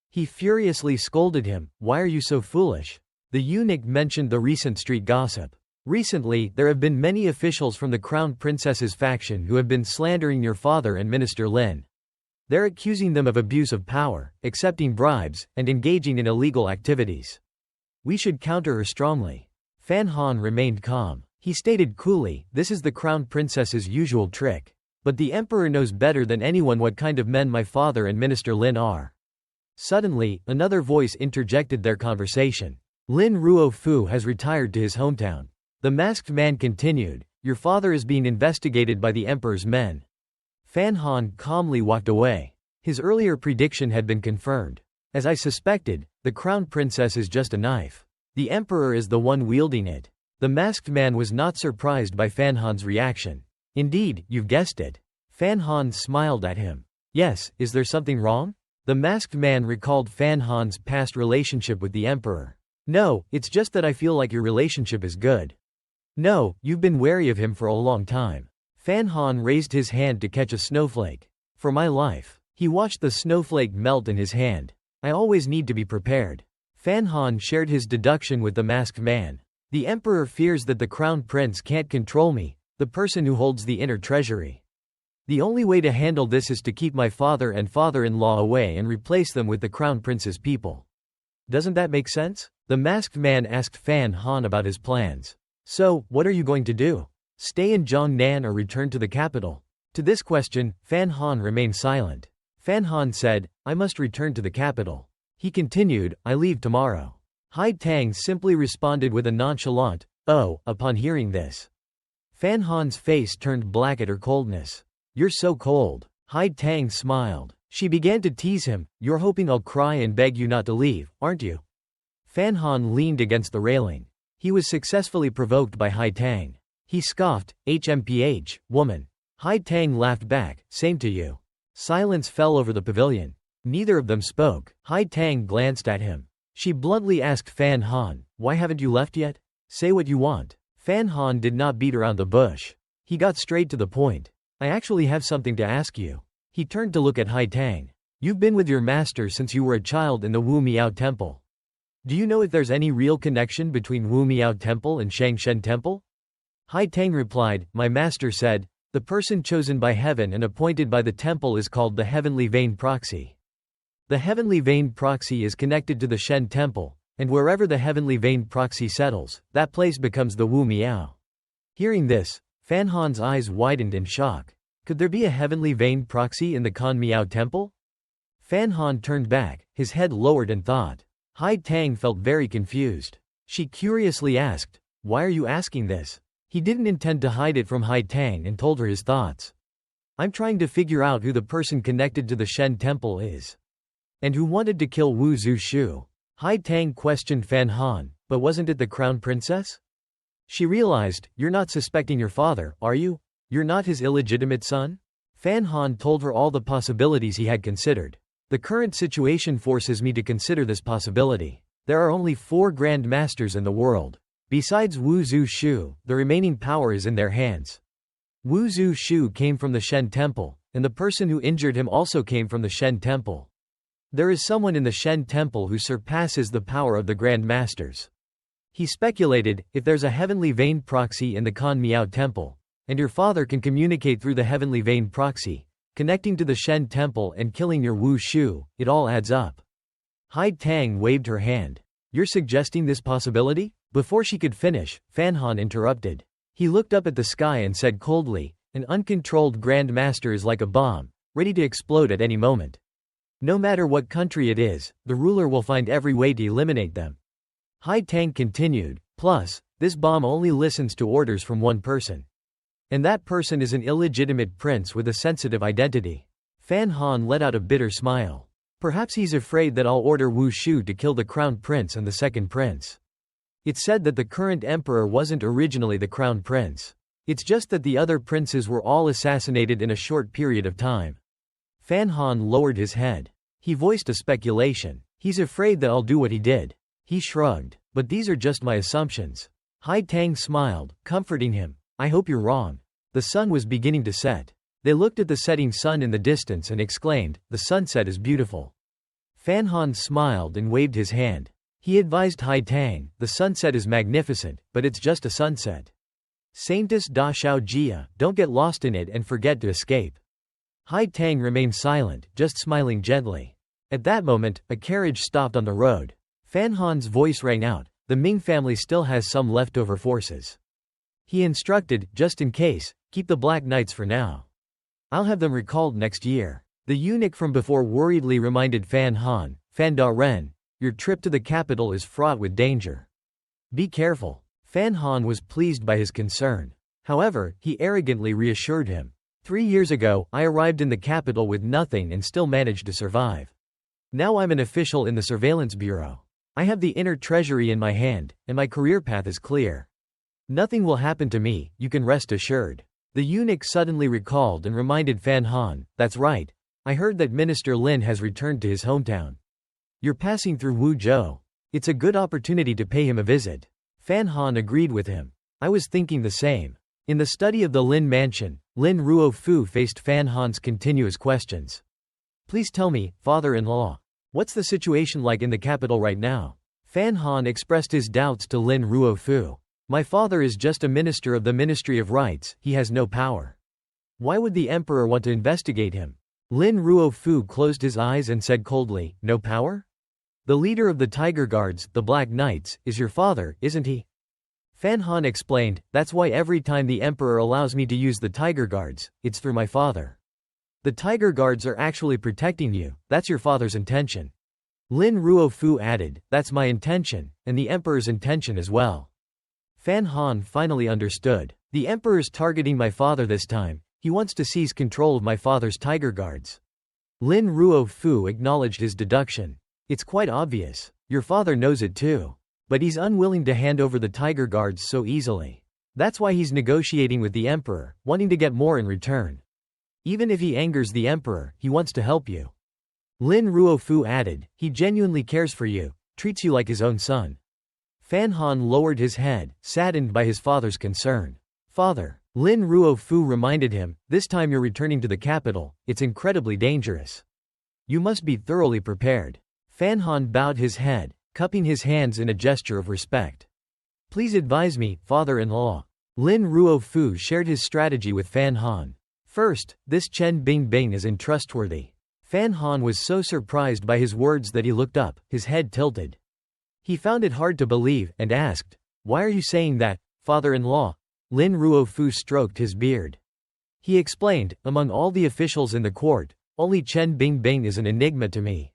He furiously scolded him, why are you so foolish? The eunuch mentioned the recent street gossip. Recently, there have been many officials from the crown princess's faction who have been slandering your father and Minister Lin. They're accusing them of abuse of power, accepting bribes, and engaging in illegal activities. We should counter her strongly. Fan Han remained calm. He stated coolly, this is the crown princess's usual trick. But the emperor knows better than anyone what kind of men my father and Minister Lin are. Suddenly, another voice interjected their conversation. Lin Ruofu has retired to his hometown. The masked man continued, your father is being investigated by the emperor's men. Fan Han calmly walked away. His earlier prediction had been confirmed. As I suspected, the crown princess is just a knife. The emperor is the one wielding it. The masked man was not surprised by Fan Han's reaction. Indeed, you've guessed it. Fan Han smiled at him. Yes, is there something wrong? The masked man recalled Fan Han's past relationship with the emperor. No, it's just that I feel like your relationship is good. No, you've been wary of him for a long time. Fan Han raised his hand to catch a snowflake. For my life. He watched the snowflake melt in his hand. I always need to be prepared. Fan Han shared his deduction with the masked man. The emperor fears that the crown prince can't control me, the person who holds the inner treasury. The only way to handle this is to keep my father and father-in-law away and replace them with the crown prince's people. Doesn't that make sense? The masked man asked Fan Han about his plans. So, what are you going to do? Stay in Jiangnan or return to the capital? To this question, Fan Han remained silent. Fan Han said, I must return to the capital. He continued, I leave tomorrow. Hai Tang simply responded with a nonchalant, oh, upon hearing this. Fan Han's face turned black at her coldness. You're so cold. Hai Tang smiled. She began to tease him, you're hoping I'll cry and beg you not to leave, aren't you? Fan Han leaned against the railing. He was successfully provoked by Hai Tang. He scoffed, HMPH, woman. Hai Tang laughed back, same to you. Silence fell over the pavilion. Neither of them spoke. Hai Tang glanced at him. She bluntly asked Fan Han, why haven't you left yet? Say what you want. Fan Han did not beat around the bush. He got straight to the point. I actually have something to ask you. He turned to look at Hai Tang. You've been with your master since you were a child in the Wu Miao Temple. Do you know if there's any real connection between Wu Miao Temple and Shangshen Temple? Hai Tang replied, my master said, the person chosen by heaven and appointed by the temple is called the Heavenly Vein Proxy. The Heavenly Vein Proxy is connected to the Shen Temple, and wherever the Heavenly Vein Proxy settles, that place becomes the Wu Miao. Hearing this, Fan Han's eyes widened in shock. Could there be a Heavenly Vein Proxy in the Kan Miao Temple? Fan Han turned back, his head lowered in thought. Hai Tang felt very confused. She curiously asked, why are you asking this? He didn't intend to hide it from Hai Tang and told her his thoughts. I'm trying to figure out who the person connected to the Shen Temple is. And who wanted to kill Wu Zhu? Hai Tang questioned Fan Han, but wasn't it the crown princess? She realized, you're not suspecting your father, are you? You're not his illegitimate son? Fan Han told her all the possibilities he had considered. The current situation forces me to consider this possibility. There are only 4 Grand Masters in the world. Besides Wu Zhu, the remaining power is in their hands. Wu Zhu came from the Shen Temple, and the person who injured him also came from the Shen Temple. There is someone in the Shen Temple who surpasses the power of the Grand Masters. He speculated, if there's a Heavenly Vein Proxy in the Kan Miao Temple, and your father can communicate through the Heavenly Vein Proxy, connecting to the Shen Temple and killing your Wu Shu, it all adds up. Hai Tang waved her hand. You're suggesting this possibility? Before she could finish, Fan Han interrupted. He looked up at the sky and said coldly, an uncontrolled Grand Master is like a bomb, ready to explode at any moment. No matter what country it is, the ruler will find every way to eliminate them. Hai Tang continued, plus, this bomb only listens to orders from one person. And that person is an illegitimate prince with a sensitive identity. Fan Han let out a bitter smile. Perhaps he's afraid that I'll order Wu Shu to kill the crown prince and the second prince. It's said that the current emperor wasn't originally the crown prince. It's just that the other princes were all assassinated in a short period of time. Fan Han lowered his head. He voiced a speculation. He's afraid that I'll do what he did. He shrugged. But these are just my assumptions. Hai Tang smiled, comforting him. I hope you're wrong. The sun was beginning to set. They looked at the setting sun in the distance and exclaimed, the sunset is beautiful. Fan Han smiled and waved his hand. He advised Hai Tang, the sunset is magnificent, but it's just a sunset. Saintus da Shao Jia, don't get lost in it and forget to escape. Hai Tang remained silent, just smiling gently. At that moment, a carriage stopped on the road. Fan Han's voice rang out, the Ming family still has some leftover forces. He instructed, just in case, keep the Black Knights for now. I'll have them recalled next year. The eunuch from before worriedly reminded Fan Han, Fan Da Ren, your trip to the capital is fraught with danger. Be careful. Fan Han was pleased by his concern. However, he arrogantly reassured him. 3 years ago, I arrived in the capital with nothing and still managed to survive. Now I'm an official in the surveillance bureau. I have the inner treasury in my hand, and my career path is clear. Nothing will happen to me, you can rest assured. The eunuch suddenly recalled and reminded Fan Han, that's right. I heard that Minister Lin has returned to his hometown. You're passing through Wuzhou. It's a good opportunity to pay him a visit. Fan Han agreed with him. I was thinking the same. In the study of the Lin mansion, Lin Ruofu faced Fan Han's continuous questions. Please tell me, father-in-law, what's the situation like in the capital right now? Fan Han expressed his doubts to Lin Ruofu. My father is just a minister of the Ministry of Rights, he has no power. Why would the emperor want to investigate him? Lin Ruofu closed his eyes and said coldly, no power? The leader of the Tiger Guards, the Black Knights, is your father, isn't he? Fan Han explained, that's why every time the emperor allows me to use the Tiger Guards, it's through my father. The Tiger Guards are actually protecting you, that's your father's intention. Lin Ruofu added, "That's my intention, and the emperor's intention as well." Fan Han finally understood. The emperor's targeting my father this time. He wants to seize control of my father's tiger guards. Lin Ruofu acknowledged his deduction. It's quite obvious. Your father knows it too. But he's unwilling to hand over the tiger guards so easily. That's why he's negotiating with the emperor, wanting to get more in return. Even if he angers the emperor, he wants to help you. Lin Ruofu added, he genuinely cares for you, treats you like his own son. Fan Han lowered his head, saddened by his father's concern. Father, Lin Ruofu reminded him, this time you're returning to the capital, it's incredibly dangerous. You must be thoroughly prepared. Fan Han bowed his head, cupping his hands in a gesture of respect. Please advise me, father-in-law. Lin Ruofu shared his strategy with Fan Han. First, this Chen Bingbing is untrustworthy. Fan Han was so surprised by his words that he looked up, his head tilted. He found it hard to believe, and asked, why are you saying that, father-in-law? Lin Ruofu stroked his beard. He explained, among all the officials in the court, only Chen Bingbing is an enigma to me.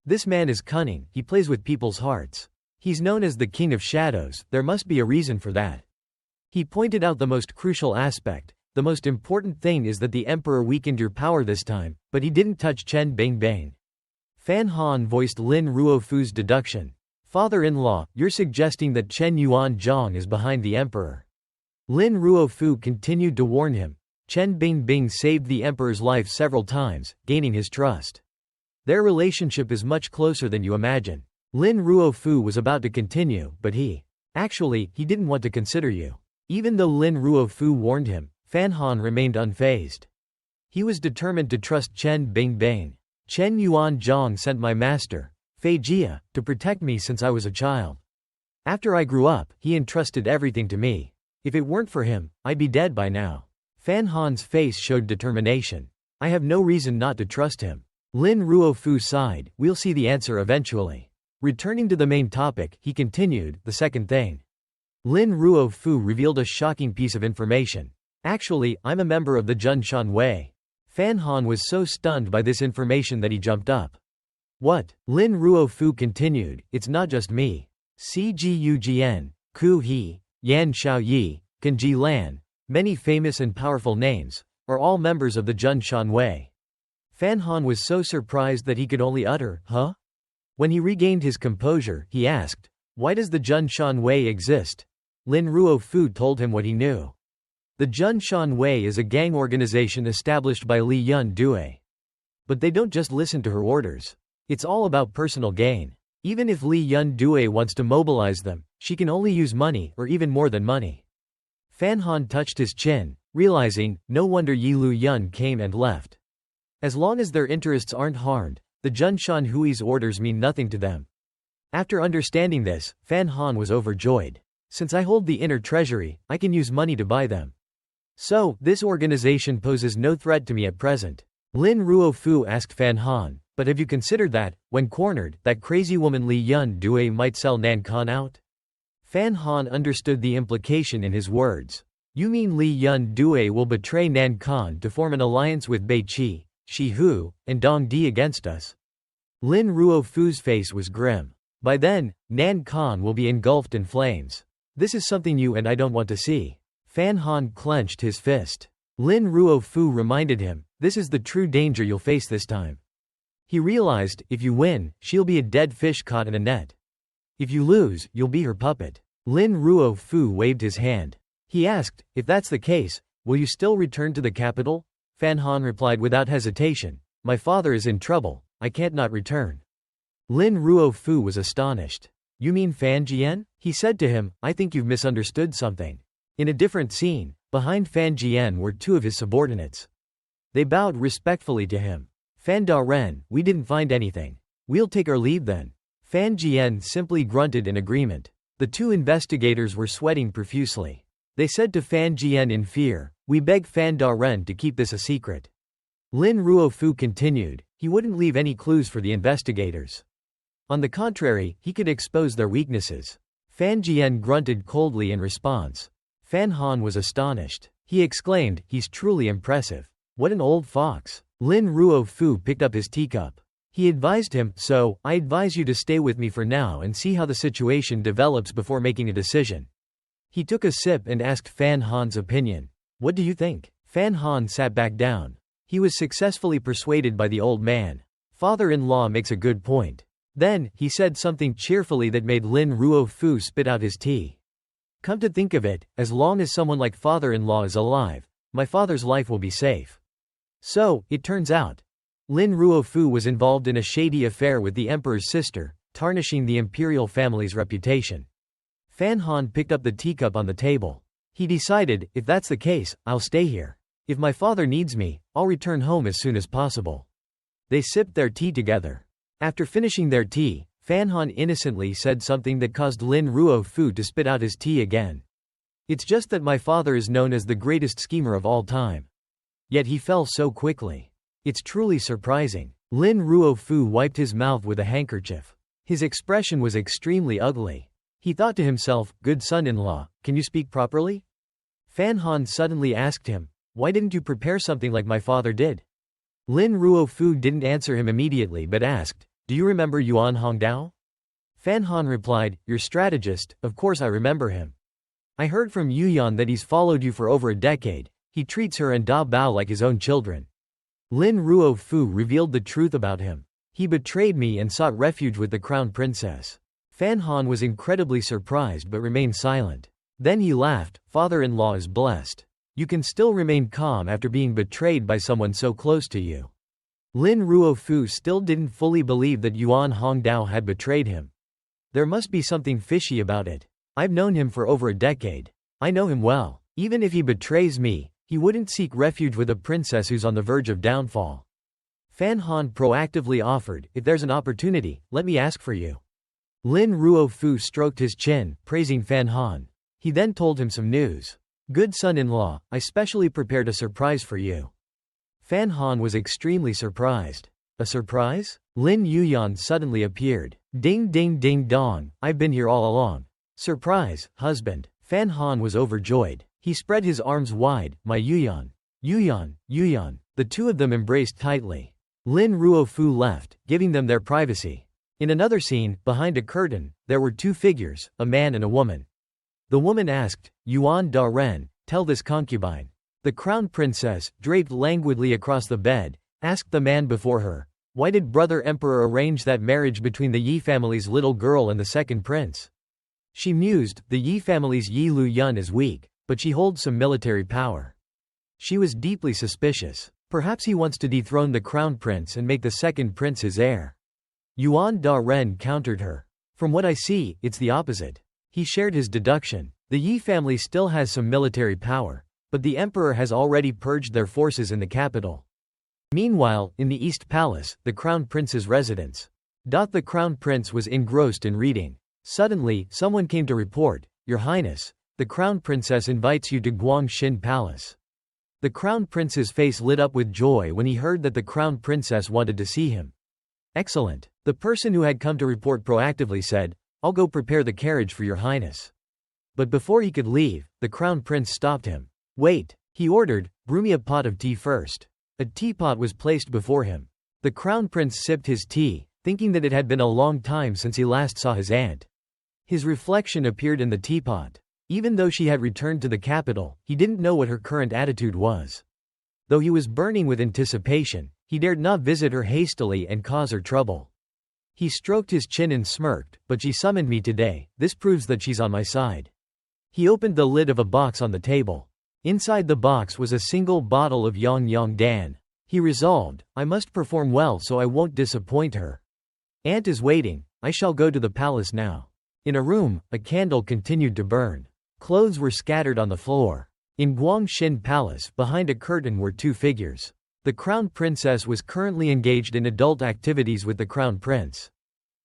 This man is cunning, he plays with people's hearts. He's known as the King of Shadows, there must be a reason for that. He pointed out the most crucial aspect. The most important thing is that the emperor weakened your power this time, but he didn't touch Chen Bingbing. Fan Han voiced Lin Ruofu's deduction. Father-in-law, you're suggesting that Chen Yuanzhang is behind the emperor. Lin Ruofu continued to warn him. Chen Bingbing saved the emperor's life several times, gaining his trust. Their relationship is much closer than you imagine. Lin Ruofu was about to continue, but he didn't want to consider you. Even though Lin Ruofu warned him, Fan Han remained unfazed. He was determined to trust Chen Bingbing. Chen Yuanzhang sent my master, Fei Jia, to protect me since I was a child. After I grew up, he entrusted everything to me. If it weren't for him, I'd be dead by now. Fan Han's face showed determination. I have no reason not to trust him. Lin Ruofu sighed, we'll see the answer eventually. Returning to the main topic, he continued, the second thing. Lin Ruofu revealed a shocking piece of information. Actually, I'm a member of the Junshan Wei. Fan Han was so stunned by this information that he jumped up. What? Lin Ruofu continued, it's not just me. Cgugn, Ku He, Yan Xiaoyi, Kanji Lan, many famous and powerful names, are all members of the Junshan Wei. Fan Han was so surprised that he could only utter, huh? When he regained his composure, he asked, why does the Junshan Wei exist? Lin Ruofu told him what he knew. The Junshan Wei is a gang organization established by Li Yun Due. But they don't just listen to her orders. It's all about personal gain. Even if Li Yun Due wants to mobilize them, she can only use money or even more than money. Fan Han touched his chin, realizing, no wonder Yi Lu Yun came and left. As long as their interests aren't harmed, the Junshan Hui's orders mean nothing to them. After understanding this, Fan Han was overjoyed. Since I hold the inner treasury, I can use money to buy them. So, this organization poses no threat to me at present. Lin Ruofu asked Fan Han, but have you considered that, when cornered, that crazy woman Li Yun Due might sell Nankan out? Fan Han understood the implication in his words. You mean Li Yun Due will betray Nankan to form an alliance with Bei Qi, Shi Hu, and Dong Di against us? Lin Ruofu's face was grim. By then, Nankan will be engulfed in flames. This is something you and I don't want to see. Fan Han clenched his fist. Lin Ruofu reminded him, this is the true danger you'll face this time. He realized, if you win, she'll be a dead fish caught in a net. If you lose, you'll be her puppet. Lin Ruofu waved his hand. He asked, if that's the case, will you still return to the capital? Fan Han replied without hesitation, my father is in trouble, I can't not return. Lin Ruofu was astonished. You mean Fan Jian? He said to him, I think you've misunderstood something. In a different scene, behind Fan Jian were two of his subordinates. They bowed respectfully to him. Fan Da Ren, we didn't find anything. We'll take our leave then. Fan Jian simply grunted in agreement. The two investigators were sweating profusely. They said to Fan Jian in fear, we beg Fan Da Ren to keep this a secret. Lin Ruofu continued, he wouldn't leave any clues for the investigators. On the contrary, he could expose their weaknesses. Fan Jian grunted coldly in response. Fan Han was astonished. He exclaimed, he's truly impressive. What an old fox. Lin Ruofu picked up his teacup. He advised him, so, I advise you to stay with me for now and see how the situation develops before making a decision. He took a sip and asked Fan Han's opinion. What do you think? Fan Han sat back down. He was successfully persuaded by the old man. Father-in-law makes a good point. Then, he said something cheerfully that made Lin Ruofu spit out his tea. Come to think of it, as long as someone like father-in-law is alive, my father's life will be safe. So, it turns out, Lin Ruofu was involved in a shady affair with the emperor's sister, tarnishing the imperial family's reputation. Fan Han picked up the teacup on the table. He decided, if that's the case, I'll stay here. If my father needs me, I'll return home as soon as possible. They sipped their tea together. After finishing their tea, Fan Han innocently said something that caused Lin Ruofu to spit out his tea again. It's just that my father is known as the greatest schemer of all time. Yet he fell so quickly. It's truly surprising. Lin Ruofu wiped his mouth with a handkerchief. His expression was extremely ugly. He thought to himself, good son-in-law, can you speak properly? Fan Han suddenly asked him, why didn't you prepare something like my father did? Lin Ruofu didn't answer him immediately but asked, do you remember Yuan Hongdao? Fan Han replied, your strategist, of course I remember him. I heard from Yuyan that he's followed you for over a decade. He treats her and Da Bao like his own children. Lin Ruofu revealed the truth about him. He betrayed me and sought refuge with the crown princess. Fan Han was incredibly surprised but remained silent. Then he laughed, father-in-law is blessed. You can still remain calm after being betrayed by someone so close to you. Lin Ruofu still didn't fully believe that Yuan Hongdao had betrayed him. There must be something fishy about it. I've known him for over a decade. I know him well. Even if he betrays me, he wouldn't seek refuge with a princess who's on the verge of downfall. Fan Han proactively offered, if there's an opportunity, let me ask for you. Lin Ruofu stroked his chin, praising Fan Han. He then told him some news. Good son-in-law, I specially prepared a surprise for you. Fan Han was extremely surprised. A surprise? Lin Yuyan suddenly appeared. Ding ding ding dong, I've been here all along. Surprise, husband. Fan Han was overjoyed. He spread his arms wide, my Yuyan. Yuyan, Yuyan. The two of them embraced tightly. Lin Ruofu left, giving them their privacy. In another scene, behind a curtain, there were two figures, a man and a woman. The woman asked, Yuan Da Ren, tell this concubine. The crown princess, draped languidly across the bed, asked the man before her, why did brother emperor arrange that marriage between the Yi family's little girl and the second prince? She mused, the Yi family's Yi Lu Yun is weak, but she holds some military power. She was deeply suspicious. Perhaps he wants to dethrone the crown prince and make the second prince his heir. Yuan Da Ren countered her. From what I see, it's the opposite. He shared his deduction. The Yi family still has some military power, but the emperor has already purged their forces in the capital. Meanwhile, in the East Palace, the crown prince's residence. The crown prince was engrossed in reading. Suddenly, someone came to report, Your Highness, the crown princess invites you to Guangshin Palace. The crown prince's face lit up with joy when he heard that the crown princess wanted to see him. Excellent. The person who had come to report proactively said, I'll go prepare the carriage for your highness. But before he could leave, the crown prince stopped him. Wait, he ordered, brew me a pot of tea first. A teapot was placed before him. The crown prince sipped his tea, thinking that it had been a long time since he last saw his aunt. His reflection appeared in the teapot. Even though she had returned to the capital, he didn't know what her current attitude was. Though he was burning with anticipation, he dared not visit her hastily and cause her trouble. He stroked his chin and smirked, but she summoned me today, this proves that she's on my side. He opened the lid of a box on the table. Inside the box was a single bottle of Yang Yang Dan. He resolved, I must perform well so I won't disappoint her. Aunt is waiting, I shall go to the palace now. In a room, a candle continued to burn. Clothes were scattered on the floor. In Guangshin Palace, behind a curtain were two figures. The crown princess was currently engaged in adult activities with the crown prince.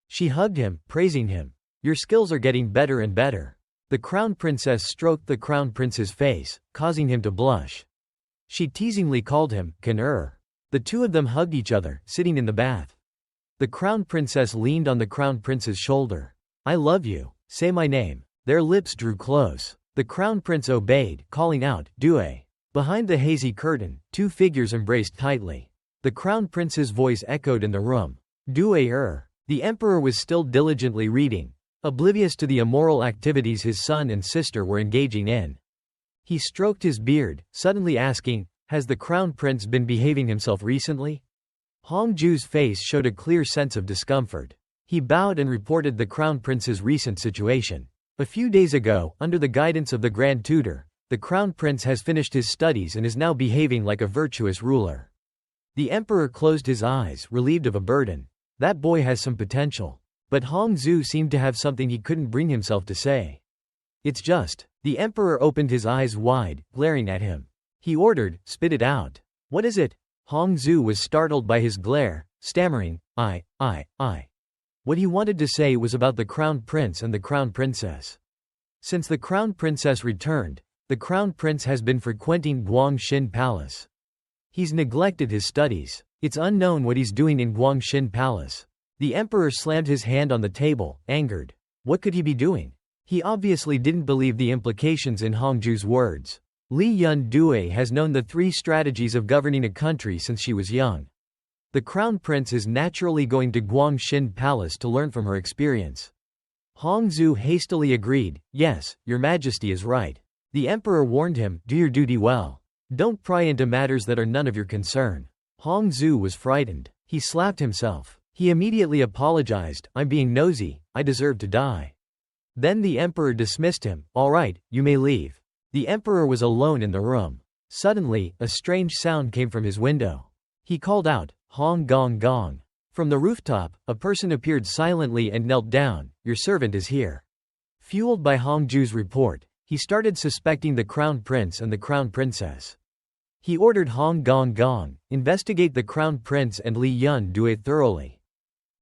She hugged him, praising him. Your skills are getting better and better. The crown princess stroked the crown prince's face, causing him to blush. She teasingly called him, Kan-er. The two of them hugged each other, sitting in the bath. The crown princess leaned on the crown prince's shoulder. I love you. Say my name. Their lips drew close. The crown prince obeyed, calling out, Due. Behind the hazy curtain, two figures embraced tightly. The crown prince's voice echoed in the room. Due. The emperor was still diligently reading, oblivious to the immoral activities his son and sister were engaging in. He stroked his beard, suddenly asking, "Has the crown prince been behaving himself recently?" Hongju's face showed a clear sense of discomfort. He bowed and reported the crown prince's recent situation. A few days ago, under the guidance of the Grand Tutor, the crown prince has finished his studies and is now behaving like a virtuous ruler. The emperor closed his eyes, relieved of a burden. That boy has some potential. But Hongzhu seemed to have something he couldn't bring himself to say. It's just. The emperor opened his eyes wide, glaring at him. He ordered, "Spit it out." "What is it?" Hongzhu was startled by his glare, stammering, I. What he wanted to say was about the crown prince and the crown princess. Since the crown princess returned, the crown prince has been frequenting Guangxin Palace. He's neglected his studies. It's unknown what he's doing in Guangxin Palace. The emperor slammed his hand on the table, angered. What could he be doing? He obviously didn't believe the implications in Hongju's words. Li Yun Due has known the 3 strategies of governing a country since she was young. The crown prince is naturally going to Guangxin Palace to learn from her experience. Hongzhu hastily agreed, "Yes, your majesty is right." The emperor warned him, "Do your duty well. Don't pry into matters that are none of your concern." Hongzhu was frightened. He slapped himself. He immediately apologized, "I'm being nosy, I deserve to die." Then the emperor dismissed him. "All right, you may leave." The emperor was alone in the room. Suddenly, a strange sound came from his window. He called out, "Hong gong gong." From the rooftop, a person appeared silently and knelt down. "Your servant is here." Fueled by Hongju's report, he started suspecting the crown prince and the crown princess. He ordered Hong gong gong, "Investigate the crown prince and Li Yun Due thoroughly."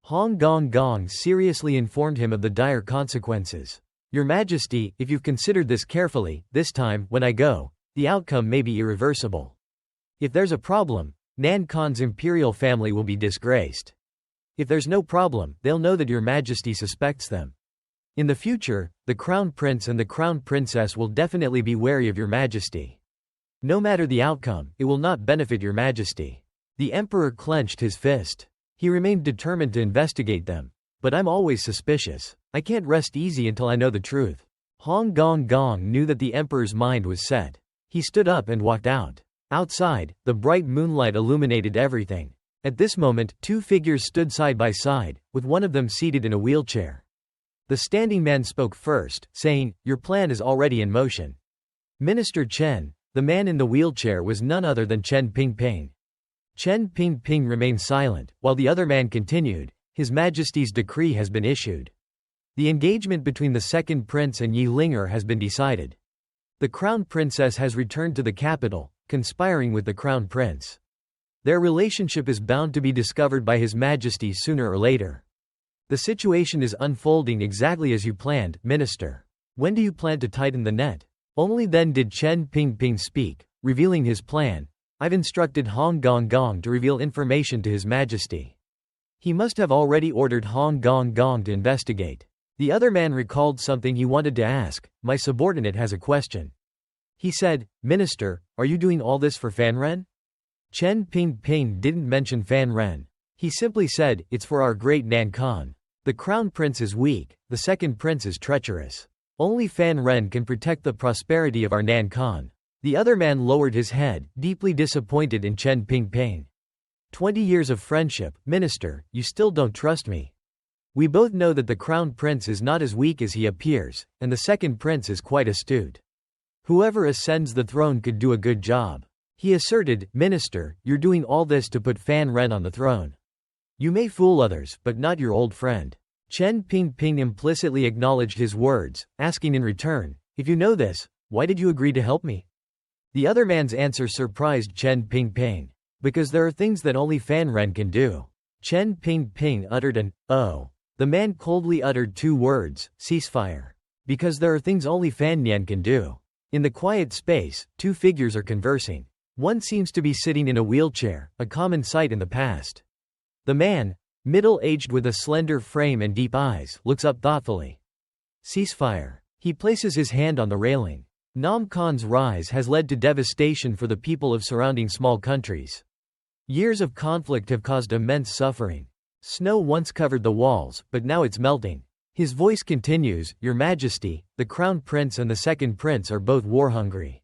Hong gong gong seriously informed him of the dire consequences. "Your Majesty, if you've considered this carefully, this time, when I go, the outcome may be irreversible. If there's a problem, Nan Khan's imperial family will be disgraced. If there's no problem, they'll know that your Majesty suspects them. In the future, the crown prince and the crown princess will definitely be wary of your Majesty. No matter the outcome, it will not benefit your Majesty." The emperor clenched his fist. He remained determined to investigate them. "But I'm always suspicious. I can't rest easy until I know the truth." Hong gong gong knew that the emperor's mind was set. He stood up and walked out. Outside, the bright moonlight illuminated everything. At this moment, 2 figures stood side by side, with one of them seated in a wheelchair. The standing man spoke first, saying, "Your plan is already in motion." Minister Chen. The man in the wheelchair was none other than Chen Pingping. Chen Pingping remained silent, while the other man continued, "His Majesty's decree has been issued. The engagement between the second prince and Yi Linger has been decided. The crown princess has returned to the capital, conspiring with the crown prince. Their relationship is bound to be discovered by His Majesty sooner or later. The situation is unfolding exactly as you planned, Minister. When do you plan to tighten the net?" Only then did Chen Pingping speak, revealing his plan. "I've instructed Hong gong gong to reveal information to His Majesty. He must have already ordered Hong gong gong to investigate." The other man recalled something he wanted to ask. "My subordinate has a question." He said, "Minister, are you doing all this for Fan Ren?" Chen Pingping didn't mention Fan Ren. He simply said, "It's for our great Nan Khan. The crown prince is weak, the second prince is treacherous. Only Fan Ren can protect the prosperity of our Nan Khan." The other man lowered his head, deeply disappointed in Chen Pingping. 20 years of friendship, Minister, you still don't trust me. We both know that the crown prince is not as weak as he appears, and the second prince is quite astute. Whoever ascends the throne could do a good job." He asserted, "Minister, you're doing all this to put Fan Ren on the throne. You may fool others, but not your old friend." Chen Pingping implicitly acknowledged his words, asking in return, "If you know this, why did you agree to help me?" The other man's answer surprised Chen Pingping. "Because there are things that only Fan Ren can do." Chen Pingping uttered an, "Oh." The man coldly uttered 2 words, "Ceasefire." "Because there are things only Fan Nian can do." In the quiet space, 2 figures are conversing. One seems to be sitting in a wheelchair, a common sight in the past. The man, middle-aged with a slender frame and deep eyes, looks up thoughtfully. "Ceasefire." He places his hand on the railing. Nam Khan's rise has led to devastation for the people of surrounding small countries. Years of conflict have caused immense suffering. Snow once covered the walls, but now it's melting. His voice continues, Your Majesty, the Crown Prince and the Second Prince are both war-hungry.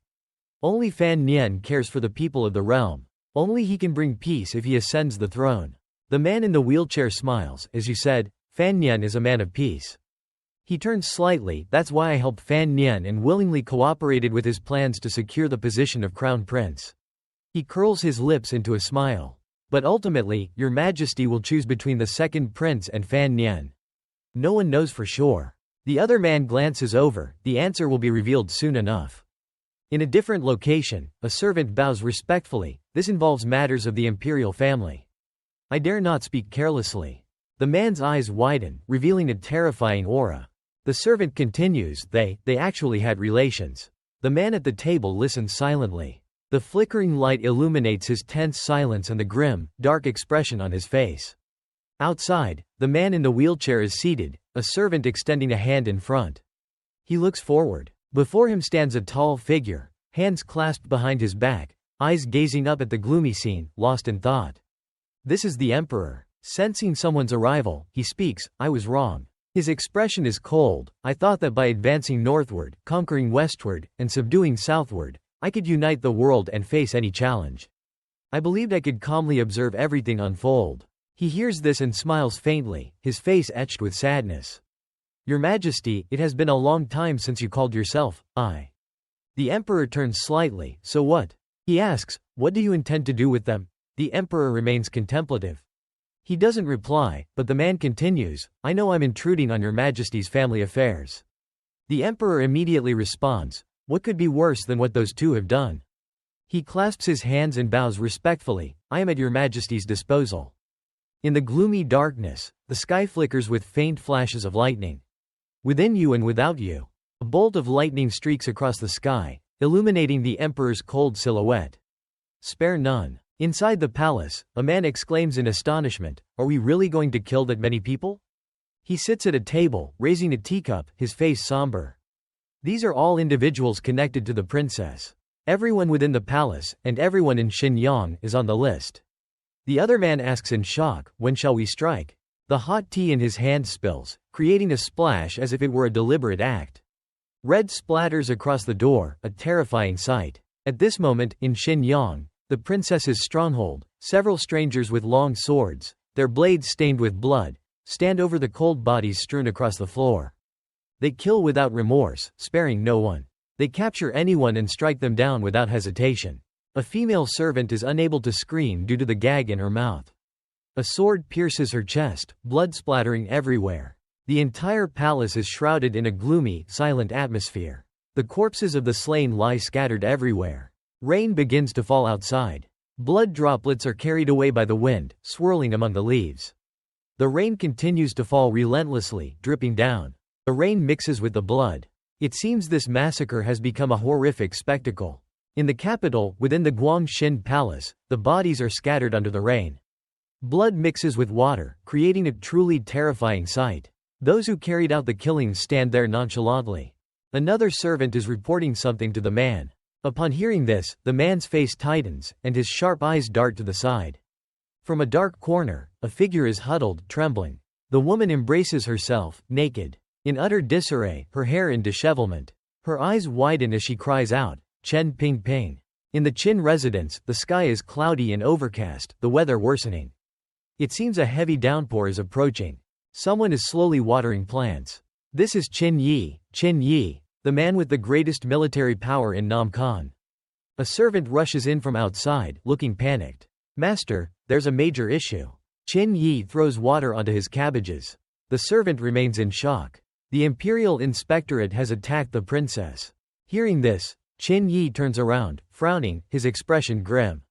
Only Fan Nian cares for the people of the realm. Only he can bring peace if he ascends the throne. The man in the wheelchair smiles. As you said, Fan Nian is a man of peace. He turns slightly. That's why I helped Fan Nian and willingly cooperated with his plans to secure the position of Crown Prince. He curls his lips into a smile. But ultimately, Your Majesty will choose between the Second Prince and Fan Nian. No one knows for sure. The other man glances over. The answer will be revealed soon enough. In a different location, a servant bows respectfully. This involves matters of the imperial family. I dare not speak carelessly. The man's eyes widen, revealing a terrifying aura. The servant continues, They actually had relations. The man at the table listens silently. The flickering light illuminates his tense silence and the grim, dark expression on his face. Outside, the man in the wheelchair is seated, a servant extending a hand in front. He looks forward. Before him stands a tall figure, hands clasped behind his back, eyes gazing up at the gloomy scene, lost in thought. This is the Emperor. Sensing someone's arrival, he speaks, I was wrong. His expression is cold. I thought that by advancing northward, conquering westward, and subduing southward, I could unite the world and face any challenge. I believed I could calmly observe everything unfold. He hears this and smiles faintly, his face etched with sadness. Your Majesty, it has been a long time since you called yourself, I. The Emperor turns slightly, so what? He asks, what do you intend to do with them? The Emperor remains contemplative. He doesn't reply, but the man continues, I know I'm intruding on Your Majesty's family affairs. The Emperor immediately responds, what could be worse than what those two have done? He clasps his hands and bows respectfully, I am at Your Majesty's disposal. In the gloomy darkness, the sky flickers with faint flashes of lightning. Within you and without you, a bolt of lightning streaks across the sky, illuminating the Emperor's cold silhouette. Spare none. Inside the palace, a man exclaims in astonishment, Are we really going to kill that many people? He sits at a table, raising a teacup, his face somber. These are all individuals connected to the princess. Everyone within the palace, and everyone in Xinyang, is on the list. The other man asks in shock, When shall we strike? The hot tea in his hand spills, creating a splash as if it were a deliberate act. Red splatters across the door, a terrifying sight. At this moment, in Xinyang, the princess's stronghold, several strangers with long swords, their blades stained with blood, stand over the cold bodies strewn across the floor. They kill without remorse, sparing no one. They capture anyone and strike them down without hesitation. A female servant is unable to scream due to the gag in her mouth. A sword pierces her chest, blood splattering everywhere. The entire palace is shrouded in a gloomy, silent atmosphere. The corpses of the slain lie scattered everywhere. Rain begins to fall outside. Blood droplets are carried away by the wind, swirling among the leaves. The rain continues to fall relentlessly, dripping down. The rain mixes with the blood. It seems this massacre has become a horrific spectacle. In the capital, within the Guangxin Palace, the bodies are scattered under the rain. Blood mixes with water, creating a truly terrifying sight. Those who carried out the killings stand there nonchalantly. Another servant is reporting something to the man. Upon hearing this, the man's face tightens, and his sharp eyes dart to the side. From a dark corner, a figure is huddled, trembling. The woman embraces herself, naked. In utter disarray, her hair in dishevelment. Her eyes widen as she cries out, Chen Ping Ping. In the Qin residence, the sky is cloudy and overcast, the weather worsening. It seems a heavy downpour is approaching. Someone is slowly watering plants. This is Qin Yi, the man with the greatest military power in Namkan. A servant rushes in from outside, looking panicked. Master, there's a major issue. Qin Yi throws water onto his cabbages. The servant remains in shock. The Imperial Inspectorate has attacked the princess. Hearing this, Qin Yi turns around, frowning, his expression grim.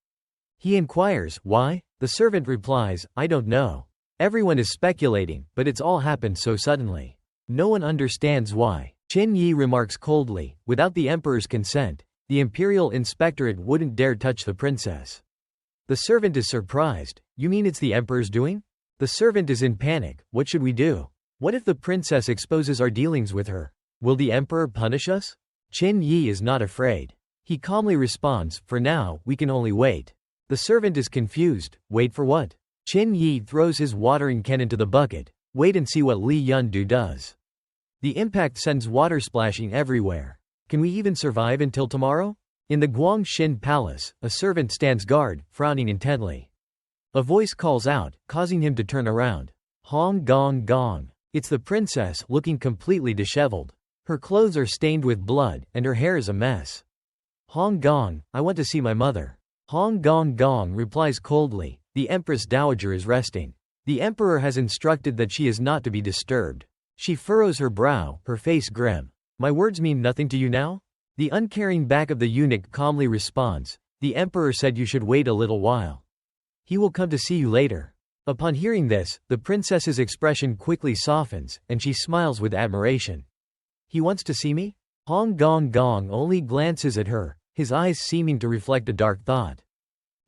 He inquires, why? The servant replies, I don't know. Everyone is speculating, but it's all happened so suddenly. No one understands why. Qin Yi remarks coldly, without the emperor's consent, the Imperial Inspectorate wouldn't dare touch the princess. The servant is surprised. You mean it's the emperor's doing? The servant is in panic. What should we do? What if the princess exposes our dealings with her? Will the emperor punish us? Qin Yi is not afraid. He calmly responds, for now, we can only wait. The servant is confused. Wait for what? Qin Yi throws his watering can into the bucket. Wait and see what Li Yundu does. The impact sends water splashing everywhere. Can we even survive until tomorrow? In the Guangshin Palace, a servant stands guard, frowning intently. A voice calls out, causing him to turn around. Hong gong gong. It's the princess, looking completely disheveled. Her clothes are stained with blood, and her hair is a mess. Hong gong, I want to see my mother. Hong gong gong replies coldly. The Empress Dowager is resting. The emperor has instructed that she is not to be disturbed. She furrows her brow, her face grim. My words mean nothing to you now? The uncaring back of the eunuch calmly responds. The emperor said you should wait a little while. He will come to see you later. Upon hearing this, the princess's expression quickly softens, and she smiles with admiration. He wants to see me? Hong Gong Gong only glances at her, his eyes seeming to reflect a dark thought.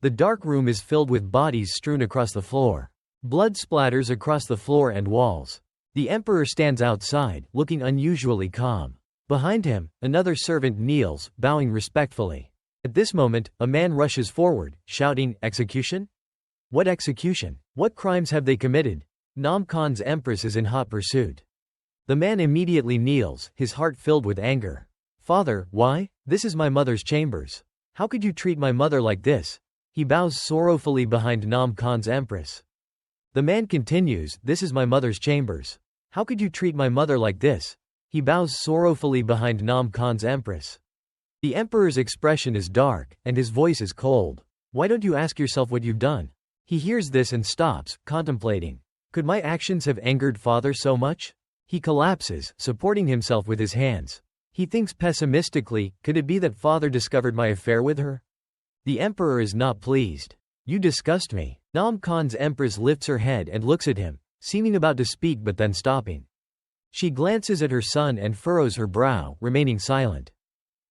The dark room is filled with bodies strewn across the floor. Blood splatters across the floor and walls. The emperor stands outside, looking unusually calm. Behind him, another servant kneels, bowing respectfully. At this moment, a man rushes forward, shouting, "Execution? What execution? What crimes have they committed?" Nam Khan's empress is in hot pursuit. The man immediately kneels, his heart filled with anger. "Father, why? This is my mother's chambers. How could you treat my mother like this?" He bows sorrowfully behind Nam Khan's empress. The man continues, "This is my mother's chambers. How could you treat my mother like this?" He bows sorrowfully behind Nam Khan's empress. The emperor's expression is dark, and his voice is cold. "Why don't you ask yourself what you've done?" He hears this and stops, contemplating. Could my actions have angered father so much? He collapses, supporting himself with his hands. He thinks pessimistically, could it be that father discovered my affair with her? The emperor is not pleased. "You disgust me." Nam Khan's empress lifts her head and looks at him, seeming about to speak but then stopping. She glances at her son and furrows her brow, remaining silent.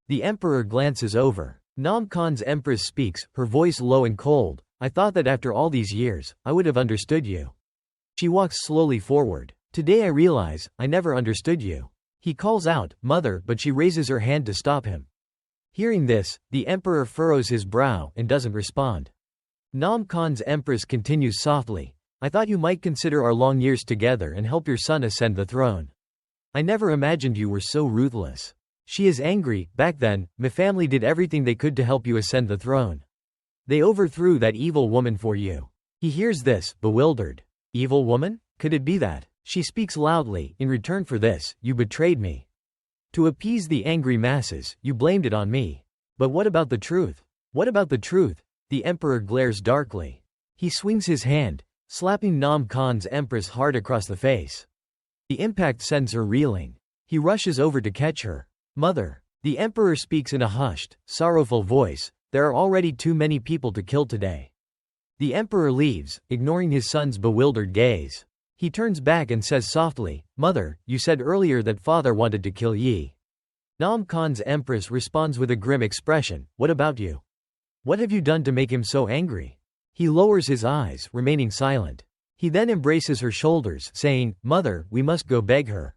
The emperor glances over. Nam Khan's empress speaks, her voice low and cold. "I thought that after all these years, I would have understood you." She walks slowly forward. "Today I realize, I never understood you." He calls out, "Mother," but she raises her hand to stop him. Hearing this, the emperor furrows his brow and doesn't respond. Nam Khan's empress continues softly. "I thought you might consider our long years together and help your son ascend the throne. I never imagined you were so ruthless." She is angry. "Back then, my family did everything they could to help you ascend the throne. They overthrew that evil woman for you." He hears this, bewildered. "Evil woman? Could it be that?" She speaks loudly, "In return for this, you betrayed me. To appease the angry masses, you blamed it on me. But what about the truth? What about the truth?" The emperor glares darkly. He swings his hand, slapping Nam Khan's empress hard across the face. The impact sends her reeling. He rushes over to catch her. "Mother." The emperor speaks in a hushed, sorrowful voice. "There are already too many people to kill today." The emperor leaves, ignoring his son's bewildered gaze. He turns back and says softly, "Mother, you said earlier that father wanted to kill Yi." Nam Khan's empress responds with a grim expression, "What about you? What have you done to make him so angry?" He lowers his eyes, remaining silent. He then embraces her shoulders, saying, "Mother, we must go beg her.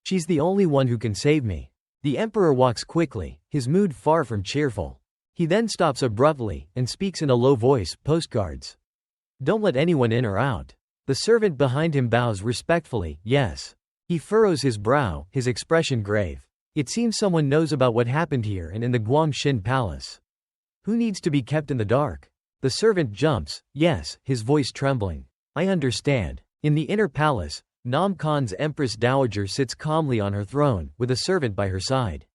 She's the only one who can save me." The emperor walks quickly, his mood far from cheerful. He then stops abruptly, and speaks in a low voice, "Postcards. Don't let anyone in or out." The servant behind him bows respectfully, "Yes." He furrows his brow, his expression grave. It seems someone knows about what happened here and in the Guangshin Palace. Who needs to be kept in the dark? The servant jumps, "Yes," his voice trembling. "I understand." In the inner palace, Nam Khan's Empress Dowager sits calmly on her throne, with a servant by her side.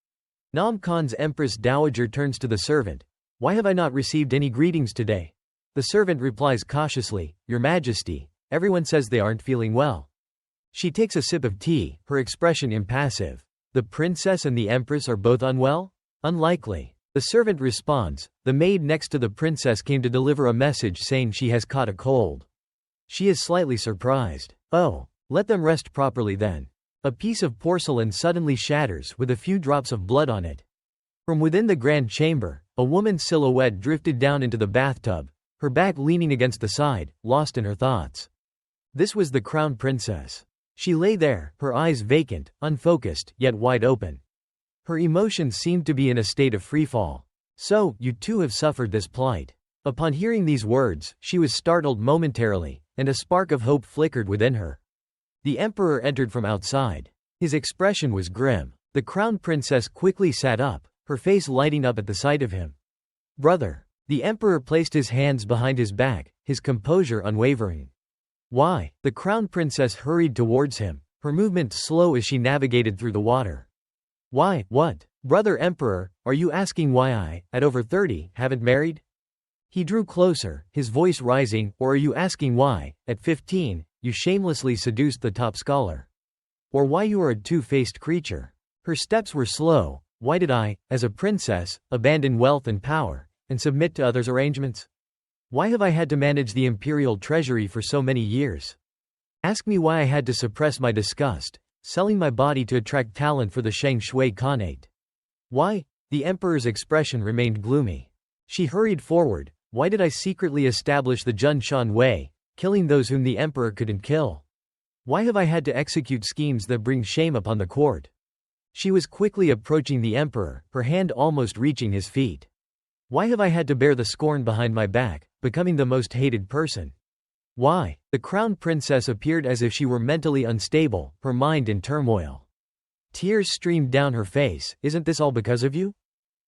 Nam Khan's Empress Dowager turns to the servant. "Why have I not received any greetings today?" The servant replies cautiously, "Your Majesty, everyone says they aren't feeling well." She takes a sip of tea, her expression impassive. "The princess and the empress are both unwell?" "Unlikely." The servant responds. "The maid next to the princess came to deliver a message saying she has caught a cold." She is slightly surprised. "Oh, let them rest properly then." A piece of porcelain suddenly shatters, with a few drops of blood on it. From within the grand chamber, a woman's silhouette drifted down into the bathtub, her back leaning against the side, lost in her thoughts. This was the crown princess. She lay there, her eyes vacant, unfocused, yet wide open. Her emotions seemed to be in a state of freefall. "So, you too have suffered this plight. Upon hearing these words, she was startled momentarily, and a spark of hope flickered within her. The emperor entered from outside. His expression was grim. The crown princess quickly sat up, her face lighting up at the sight of him. "Brother." The emperor placed his hands behind his back, his composure unwavering. "Why?" The crown princess hurried towards him, her movement slow as she navigated through the water. "Why, what? Brother emperor, are you asking why I, at over 30, haven't married?" He drew closer, his voice rising. "Or are you asking why, at 15, you shamelessly seduced the top scholar? Or why you are a two-faced creature?" Her steps were slow. "Why did I, as a princess, abandon wealth and power, and submit to others' arrangements? Why have I had to manage the imperial treasury for so many years? Ask me why I had to suppress my disgust, selling my body to attract talent for the Shang Shui Khanate. Why?" The emperor's expression remained gloomy. She hurried forward. "Why did I secretly establish the Junshan Way, killing those whom the emperor couldn't kill? Why have I had to execute schemes that bring shame upon the court?" She was quickly approaching the emperor, her hand almost reaching his feet. "Why have I had to bear the scorn behind my back, becoming the most hated person? Why?" The crown princess appeared as if she were mentally unstable, her mind in turmoil. Tears streamed down her face. "Isn't this all because of you?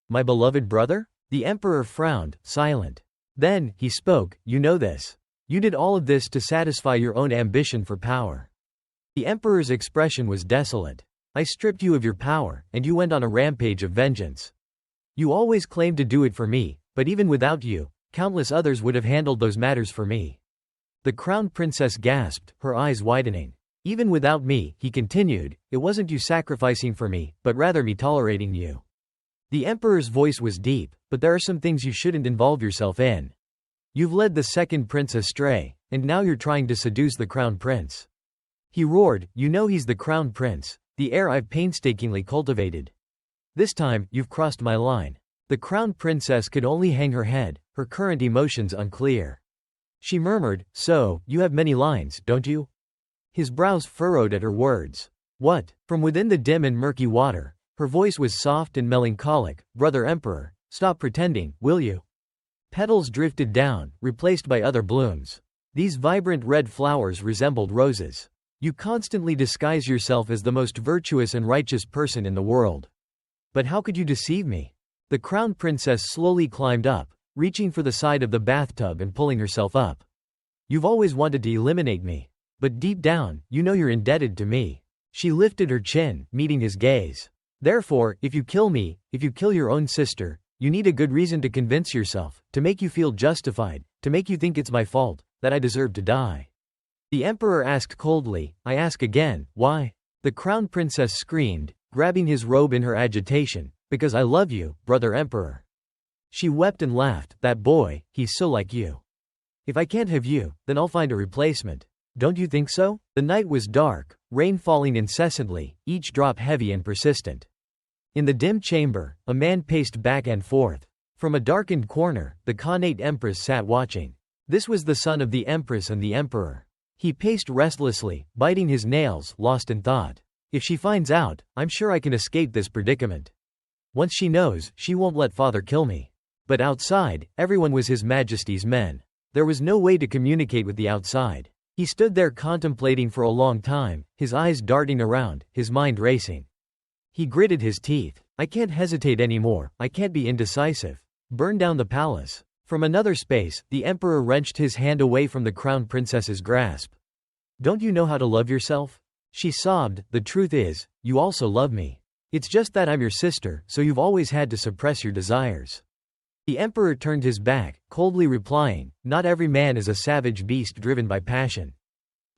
My beloved brother?" The emperor frowned, silent. Then, he spoke. "You know this. You did all of this to satisfy your own ambition for power." The emperor's expression was desolate. "I stripped you of your power, and you went on a rampage of vengeance. You always claimed to do it for me, but even without you, countless others would have handled those matters for me." The crown princess gasped, her eyes widening. "Even without me," he continued, "it wasn't you sacrificing for me, but rather me tolerating you." The emperor's voice was deep. "But there are some things you shouldn't involve yourself in. You've led the second prince astray, and now you're trying to seduce the crown prince." He roared. "You know he's the crown prince, the heir I've painstakingly cultivated. This time, you've crossed my line." The crown princess could only hang her head, her current emotions unclear. She murmured, "So, you have many lines, don't you?" His brows furrowed at her words. "What?" From within the dim and murky water, her voice was soft and melancholic. "Brother Emperor, stop pretending, will you?" Petals drifted down, replaced by other blooms. These vibrant red flowers resembled roses. "You constantly disguise yourself as the most virtuous and righteous person in the world. But how could you deceive me?" The crown princess slowly climbed up, reaching for the side of the bathtub and pulling herself up. "You've always wanted to eliminate me. But deep down, you know you're indebted to me." She lifted her chin, meeting his gaze. "Therefore, if you kill me, if you kill your own sister, you need a good reason to convince yourself, to make you feel justified, to make you think it's my fault, that I deserve to die." The emperor asked coldly, "I ask again, why?" The crown princess screamed, grabbing his robe in her agitation. "Because I love you, brother emperor." She wept and laughed. "That boy, he's so like you. If I can't have you, then I'll find a replacement. Don't you think so?" The night was dark, rain falling incessantly, each drop heavy and persistent. In the dim chamber, a man paced back and forth. From a darkened corner, the Khanate empress sat watching. This was the son of the empress and the emperor. He paced restlessly, biting his nails, lost in thought. "If she finds out, I'm sure I can escape this predicament. Once she knows, she won't let father kill me." But outside, everyone was His Majesty's men. There was no way to communicate with the outside. He stood there contemplating for a long time, his eyes darting around, his mind racing. He gritted his teeth. "I can't hesitate anymore, I can't be indecisive. Burn down the palace." From another space, the emperor wrenched his hand away from the crown princess's grasp. "Don't you know how to love yourself?" She sobbed. "The truth is, you also love me. It's just that I'm your sister, so you've always had to suppress your desires." The emperor turned his back, coldly replying, "Not every man is a savage beast driven by passion.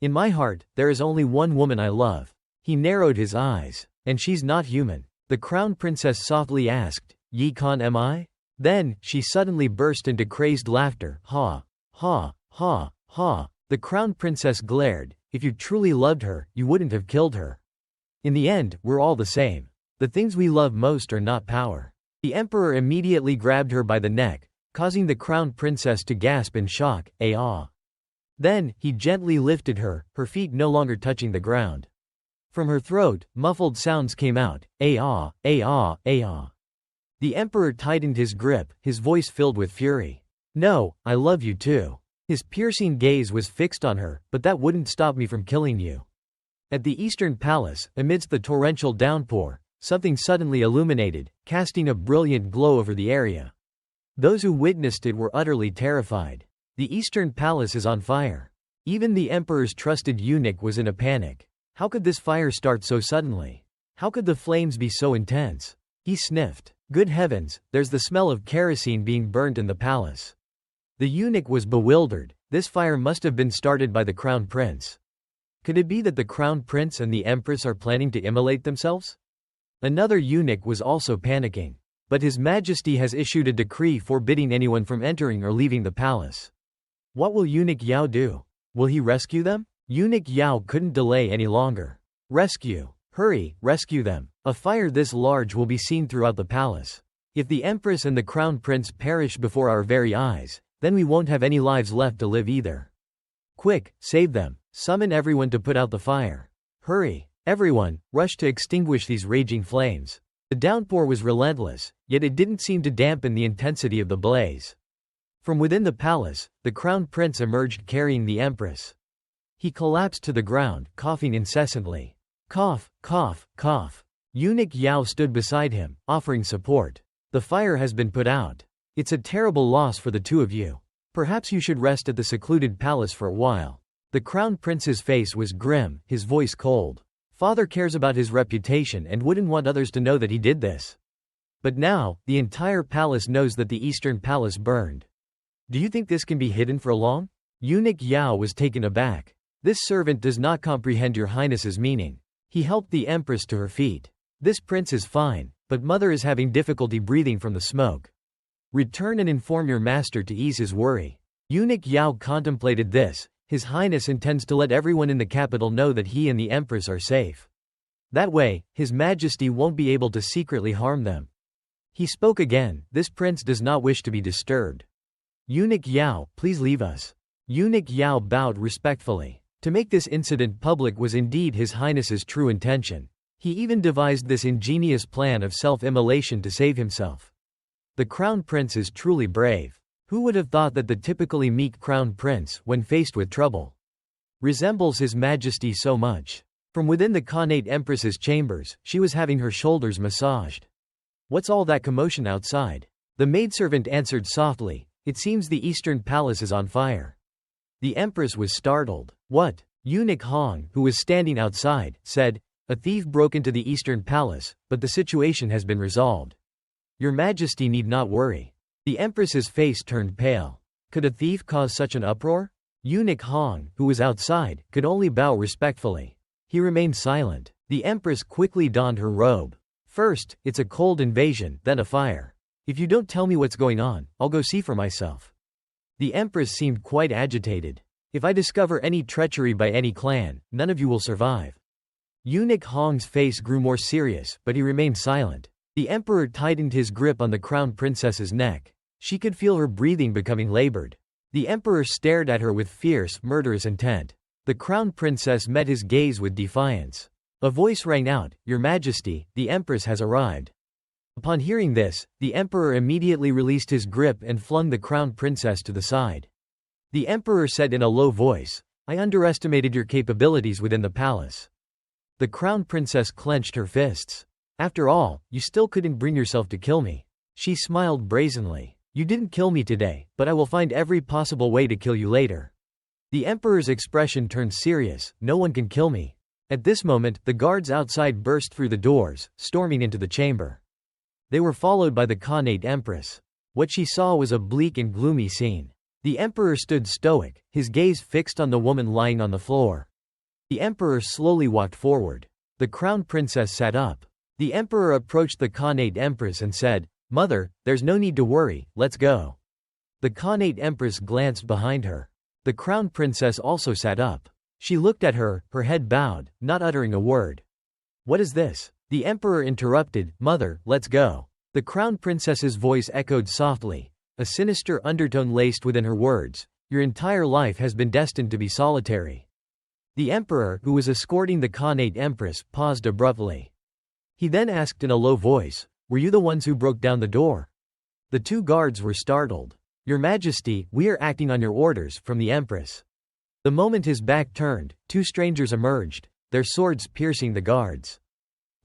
In my heart, there is only one woman I love." He narrowed his eyes. "And she's not human." The crown princess softly asked, "Yi Khan am I?" Then, she suddenly burst into crazed laughter. "Ha! Ha! Ha! Ha!" The crown princess glared. "If you truly loved her, you wouldn't have killed her. In the end, we're all the same. The things we love most are not power." The emperor immediately grabbed her by the neck, causing the crown princess to gasp in shock. "Ah!" Then, he gently lifted her, her feet no longer touching the ground. From her throat, muffled sounds came out. "Ah! Ah! Ah!" The emperor tightened his grip, his voice filled with fury. No, I love you too. His piercing gaze was fixed on her, but that wouldn't stop me from killing you. At the Eastern Palace, amidst the torrential downpour, something suddenly illuminated, casting a brilliant glow over the area. Those who witnessed it were utterly terrified. The Eastern Palace is on fire. Even the emperor's trusted eunuch was in a panic. How could this fire start so suddenly? How could the flames be so intense? He sniffed. Good heavens, there's the smell of kerosene being burnt in the palace. The eunuch was bewildered. This fire must have been started by the crown prince. Could it be that the crown prince and the empress are planning to immolate themselves? Another eunuch was also panicking. But His Majesty has issued a decree forbidding anyone from entering or leaving the palace. What will Eunuch Yao do? Will he rescue them? Eunuch Yao couldn't delay any longer. Rescue! Hurry, rescue them. A fire this large will be seen throughout the palace. If the empress and the crown prince perish before our very eyes, then we won't have any lives left to live either. Quick, save them. Summon everyone to put out the fire. Hurry, everyone, rush to extinguish these raging flames. The downpour was relentless, yet it didn't seem to dampen the intensity of the blaze. From within the palace, the crown prince emerged carrying the empress. He collapsed to the ground, coughing incessantly. Cough, cough, cough. Eunuch Yao stood beside him, offering support. The fire has been put out. It's a terrible loss for the two of you. Perhaps you should rest at the secluded palace for a while. The crown prince's face was grim, his voice cold. Father cares about his reputation and wouldn't want others to know that he did this. But now, the entire palace knows that the Eastern Palace burned. Do you think this can be hidden for long? Eunuch Yao was taken aback. This servant does not comprehend your highness's meaning. He helped the empress to her feet. This prince is fine, but mother is having difficulty breathing from the smoke. Return and inform your master to ease his worry. Eunuch Yao contemplated this. His highness intends to let everyone in the capital know that he and the empress are safe. That way, His Majesty won't be able to secretly harm them. He spoke again. This prince does not wish to be disturbed. Eunuch Yao, please leave us. Eunuch Yao bowed respectfully. To make this incident public was indeed His Highness's true intention. He even devised this ingenious plan of self-immolation to save himself. The crown prince is truly brave. Who would have thought that the typically meek crown prince, when faced with trouble, resembles His Majesty so much? From within the Khanate Empress's chambers, she was having her shoulders massaged. What's all that commotion outside? The maidservant answered softly, it seems the Eastern Palace is on fire. The Empress was startled. What? Eunuch Hong, who was standing outside, said, a thief broke into the Eastern Palace, but the situation has been resolved. Your Majesty need not worry. The Empress's face turned pale. Could a thief cause such an uproar? Eunuch Hong, who was outside, could only bow respectfully. He remained silent. The Empress quickly donned her robe. First, it's a cold invasion, then a fire. If you don't tell me what's going on, I'll go see for myself. The Empress seemed quite agitated. If I discover any treachery by any clan, none of you will survive. Eunuch Hong's face grew more serious, but he remained silent. The Emperor tightened his grip on the crown princess's neck. She could feel her breathing becoming labored. The Emperor stared at her with fierce, murderous intent. The crown princess met his gaze with defiance. A voice rang out, Your Majesty, the Empress has arrived. Upon hearing this, the Emperor immediately released his grip and flung the crown princess to the side. The Emperor said in a low voice, I underestimated your capabilities within the palace. The crown princess clenched her fists. After all, you still couldn't bring yourself to kill me. She smiled brazenly. You didn't kill me today, but I will find every possible way to kill you later. The Emperor's expression turned serious. No one can kill me. At this moment, the guards outside burst through the doors, storming into the chamber. They were followed by the Khanate Empress. What she saw was a bleak and gloomy scene. The Emperor stood stoic, his gaze fixed on the woman lying on the floor. The Emperor slowly walked forward. The crown princess sat up. The Emperor approached the Khanate Empress and said, Mother, there's no need to worry, let's go. The Khanate Empress glanced behind her. The crown princess also sat up. She looked at her, her head bowed, not uttering a word. What is this? The Emperor interrupted, Mother, let's go. The crown princess's voice echoed softly, a sinister undertone laced within her words. Your entire life has been destined to be solitary. The Emperor, who was escorting the Khanate Empress, paused abruptly. He then asked in a low voice, Were you the ones who broke down the door? The two guards were startled. Your Majesty, we are acting on your orders, from the Empress. The moment his back turned, two strangers emerged, their swords piercing the guards.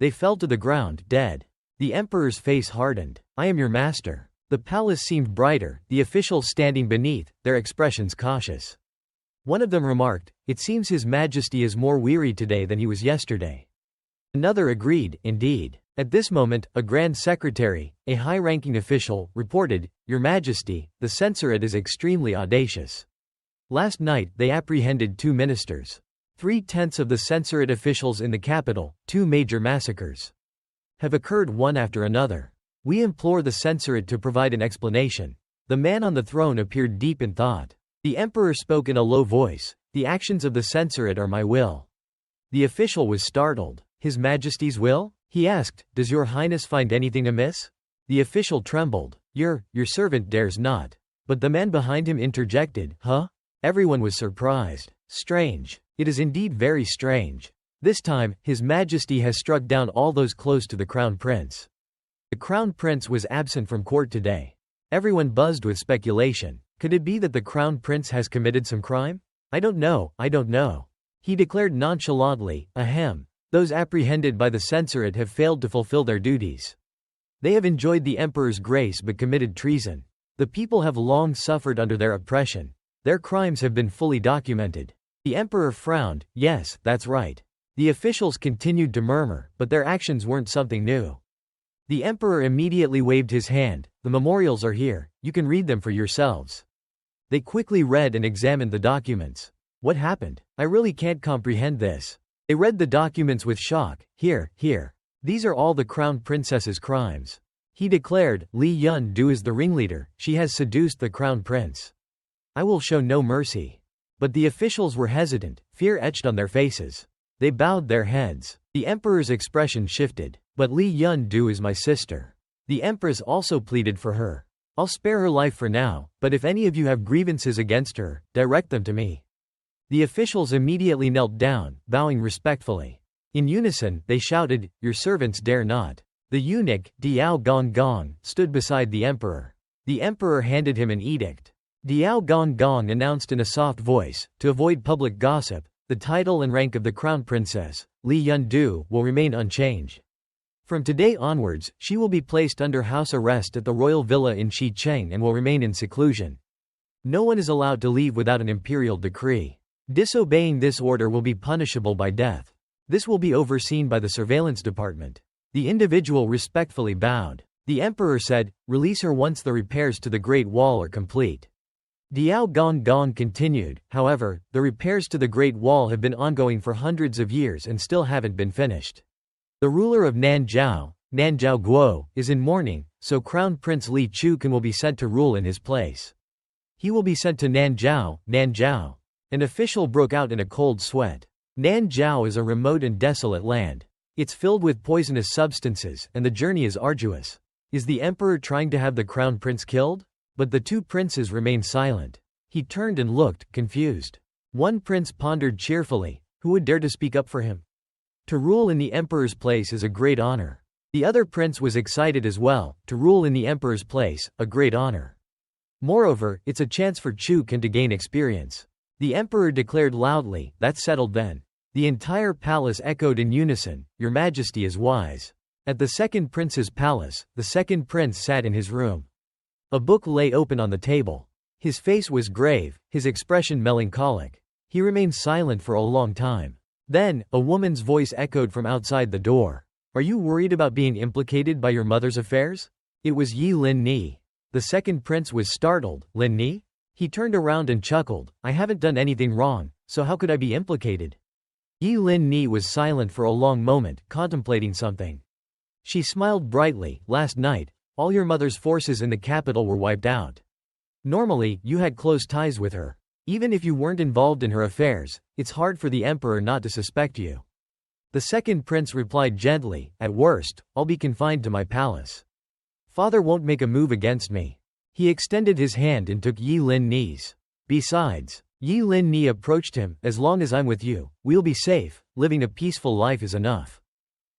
They fell to the ground, dead. The Emperor's face hardened. I am your master. The palace seemed brighter, the officials standing beneath, their expressions cautious. One of them remarked, "It seems His Majesty is more weary today than he was yesterday." Another agreed, "Indeed." At this moment, a Grand Secretary, a high-ranking official, reported, "Your Majesty, the censorate is extremely audacious. Last night, they apprehended 2 ministers. 3/10 of the censorate officials in the capital, 2 major massacres have occurred one after another. We implore the censorate to provide an explanation." The man on the throne appeared deep in thought. The Emperor spoke in a low voice, "The actions of the censorate are my will." The official was startled. "His Majesty's will?" He asked, "Does your Highness find anything amiss?" The official trembled. Your servant dares not." But the man behind him interjected, "Huh?" Everyone was surprised. "Strange. It is indeed very strange. This time, His Majesty has struck down all those close to the Crown Prince." The Crown Prince was absent from court today. Everyone buzzed with speculation. Could it be that the Crown Prince has committed some crime? I don't know. He declared nonchalantly, "Ahem. Those apprehended by the censorate have failed to fulfill their duties. They have enjoyed the Emperor's grace but committed treason. The people have long suffered under their oppression. Their crimes have been fully documented." The Emperor frowned. "Yes, that's right." The officials continued to murmur, but their actions weren't something new. The Emperor immediately waved his hand. "The memorials are here, you can read them for yourselves." They quickly read and examined the documents. "What happened? I really can't comprehend this." They read the documents with shock. Here. These are all the Crown Princess's crimes. He declared, "Li Yun-du is the ringleader, she has seduced the Crown Prince. I will show no mercy." But the officials were hesitant, fear etched on their faces. They bowed their heads. The Emperor's expression shifted. "But Li Yun-du is my sister. The Empress also pleaded for her. I'll spare her life for now, but if any of you have grievances against her, direct them to me." The officials immediately knelt down, bowing respectfully. In unison, they shouted, "Your servants dare not." The eunuch, Diao Gong, stood beside the Emperor. The Emperor handed him an edict. Diao Gong announced in a soft voice, "To avoid public gossip, the title and rank of the Crown Princess, Li Yun-du, will remain unchanged. From today onwards, she will be placed under house arrest at the royal villa in Xicheng and will remain in seclusion. No one is allowed to leave without an imperial decree. Disobeying this order will be punishable by death. This will be overseen by the surveillance department." The individual respectfully bowed. The Emperor said, "Release her once the repairs to the Great Wall are complete." Diao Gong continued, "However, the repairs to the Great Wall have been ongoing for hundreds of years and still haven't been finished. The ruler of Nanzhao Guo, is in mourning, so Crown Prince Li Chukan will be sent to rule in his place. He will be sent to Nanzhao. An official broke out in a cold sweat. Nanzhao is a remote and desolate land. It's filled with poisonous substances, and the journey is arduous. Is the Emperor trying to have the Crown Prince killed? But the 2 princes remained silent. He turned and looked, confused. One prince pondered cheerfully, who would dare to speak up for him? To rule in the Emperor's place is a great honor. The other prince was excited as well, to rule in the Emperor's place, a great honor. Moreover, it's a chance for Chukan to gain experience. The Emperor declared loudly, "That's settled then." The entire palace echoed in unison, "Your Majesty is wise." At the second prince's palace, the second prince sat in his room. A book lay open on the table. His face was grave, his expression melancholic. He remained silent for a long time. Then, a woman's voice echoed from outside the door. "Are you worried about being implicated by your mother's affairs?" It was Yi Lin Ni. The second prince was startled. "Lin Ni?" He turned around and chuckled. "I haven't done anything wrong, so how could I be implicated?" Yi Lin Ni was silent for a long moment, contemplating something. She smiled brightly. "Last night, all your mother's forces in the capital were wiped out. Normally, you had close ties with her. Even if you weren't involved in her affairs, it's hard for the Emperor not to suspect you." The second prince replied gently, "At worst, I'll be confined to my palace. Father won't make a move against me." He extended his hand and took Yi Lin Ni's. "Besides," Yi Lin Ni approached him, "as long as I'm with you, we'll be safe. Living a peaceful life is enough."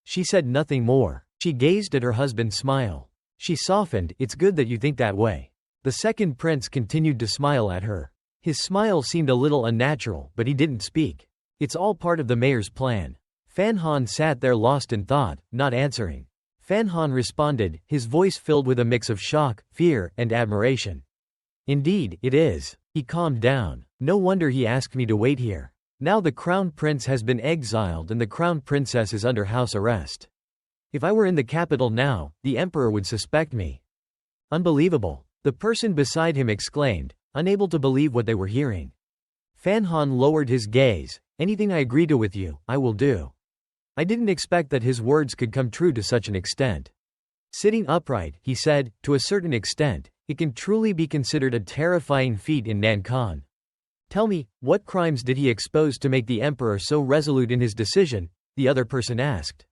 She said nothing more. She gazed at her husband's smile. She softened, "It's good that you think that way. The second prince continued to smile at her. His smile seemed a little unnatural, but he didn't speak. It's all part of the mayor's plan. Fan Han sat there lost in thought, not answering. Fan Han responded, his voice filled with a mix of shock, fear, and admiration. Indeed, it is. He calmed down. No wonder he asked me to wait here. Now the crown prince has been exiled and the crown princess is under house arrest. If I were in the capital now, the emperor would suspect me. Unbelievable. The person beside him exclaimed, unable to believe what they were hearing. Fan Han lowered his gaze. Anything I agree to with you, I will do. I didn't expect that his words could come true to such an extent. Sitting upright, he said, to a certain extent, it can truly be considered a terrifying feat in Nankan. Tell me, what crimes did he expose to make the emperor so resolute in his decision? The other person asked.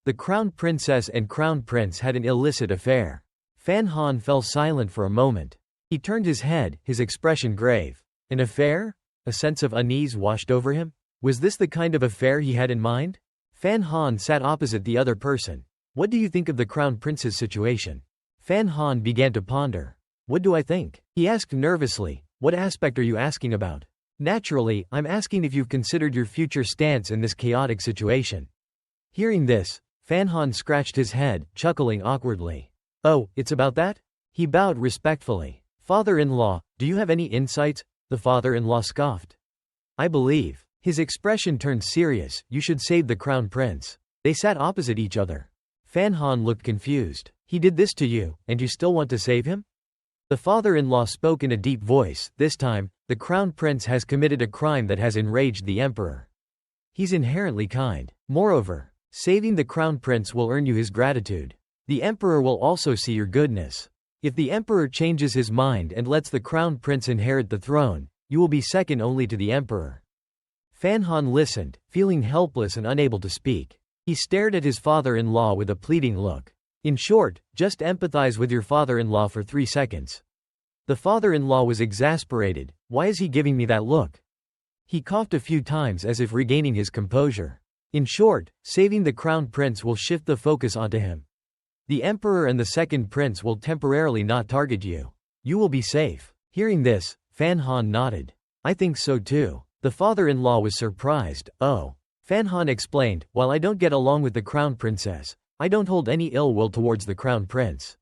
The crown princess and crown prince had an illicit affair. Fan Han fell silent for a moment. He turned his head, his expression grave. An affair? A sense of unease washed over him? Was this the kind of affair he had in mind? Fan Han sat opposite the other person. What do you think of the crown prince's situation? Fan Han began to ponder. What do I think? He asked nervously. What aspect are you asking about? Naturally, I'm asking if you've considered your future stance in this chaotic situation. Hearing this, Fan Han scratched his head, chuckling awkwardly. Oh, it's about that? He bowed respectfully. Father-in-law, do you have any insights? The father-in-law scoffed. I believe. His expression turned serious. You should save the crown prince. They sat opposite each other. Fan Han looked confused. He did this to you, and you still want to save him? The father-in-law spoke in a deep voice. This time, the crown prince has committed a crime that has enraged the emperor. He's inherently kind. Moreover, saving the crown prince will earn you his gratitude. The emperor will also see your goodness. If the emperor changes his mind and lets the crown prince inherit the throne, you will be second only to the emperor. Fan Han listened, feeling helpless and unable to speak. He stared at his father-in-law with a pleading look. In short, just empathize with your father-in-law for 3 seconds. The father-in-law was exasperated. Why is he giving me that look? He coughed a few times as if regaining his composure. In short, saving the crown prince will shift the focus onto him. The emperor and the second prince will temporarily not target you. You will be safe. Hearing this, Fan Han nodded. I think so too. The father-in-law was surprised. Oh. Fan Han explained, while I don't get along with the crown princess, I don't hold any ill will towards the crown prince.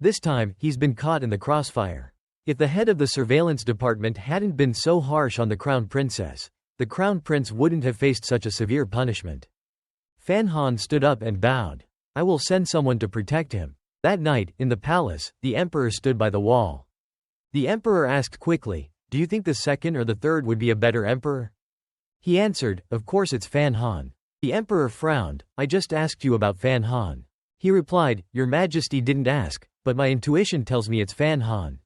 This time, he's been caught in the crossfire. If the head of the surveillance department hadn't been so harsh on the crown princess, the crown prince wouldn't have faced such a severe punishment. Fan Han stood up and bowed. I will send someone to protect him. That night, in the palace, the emperor stood by the wall. The emperor asked quickly, do you think the second or the third would be a better emperor? He answered, of course it's Fan Han. The emperor frowned. I just asked you about Fan Han. He replied, Your Majesty didn't ask, but my intuition tells me it's Fan Han.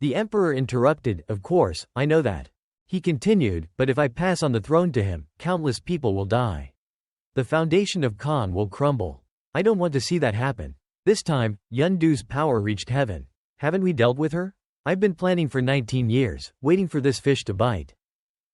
The emperor interrupted, of course, I know that. He continued, but if I pass on the throne to him, countless people will die. The foundation of Khan will crumble. I don't want to see that happen. This time, Yundu's power reached heaven. Haven't we dealt with her? I've been planning for 19 years, waiting for this fish to bite.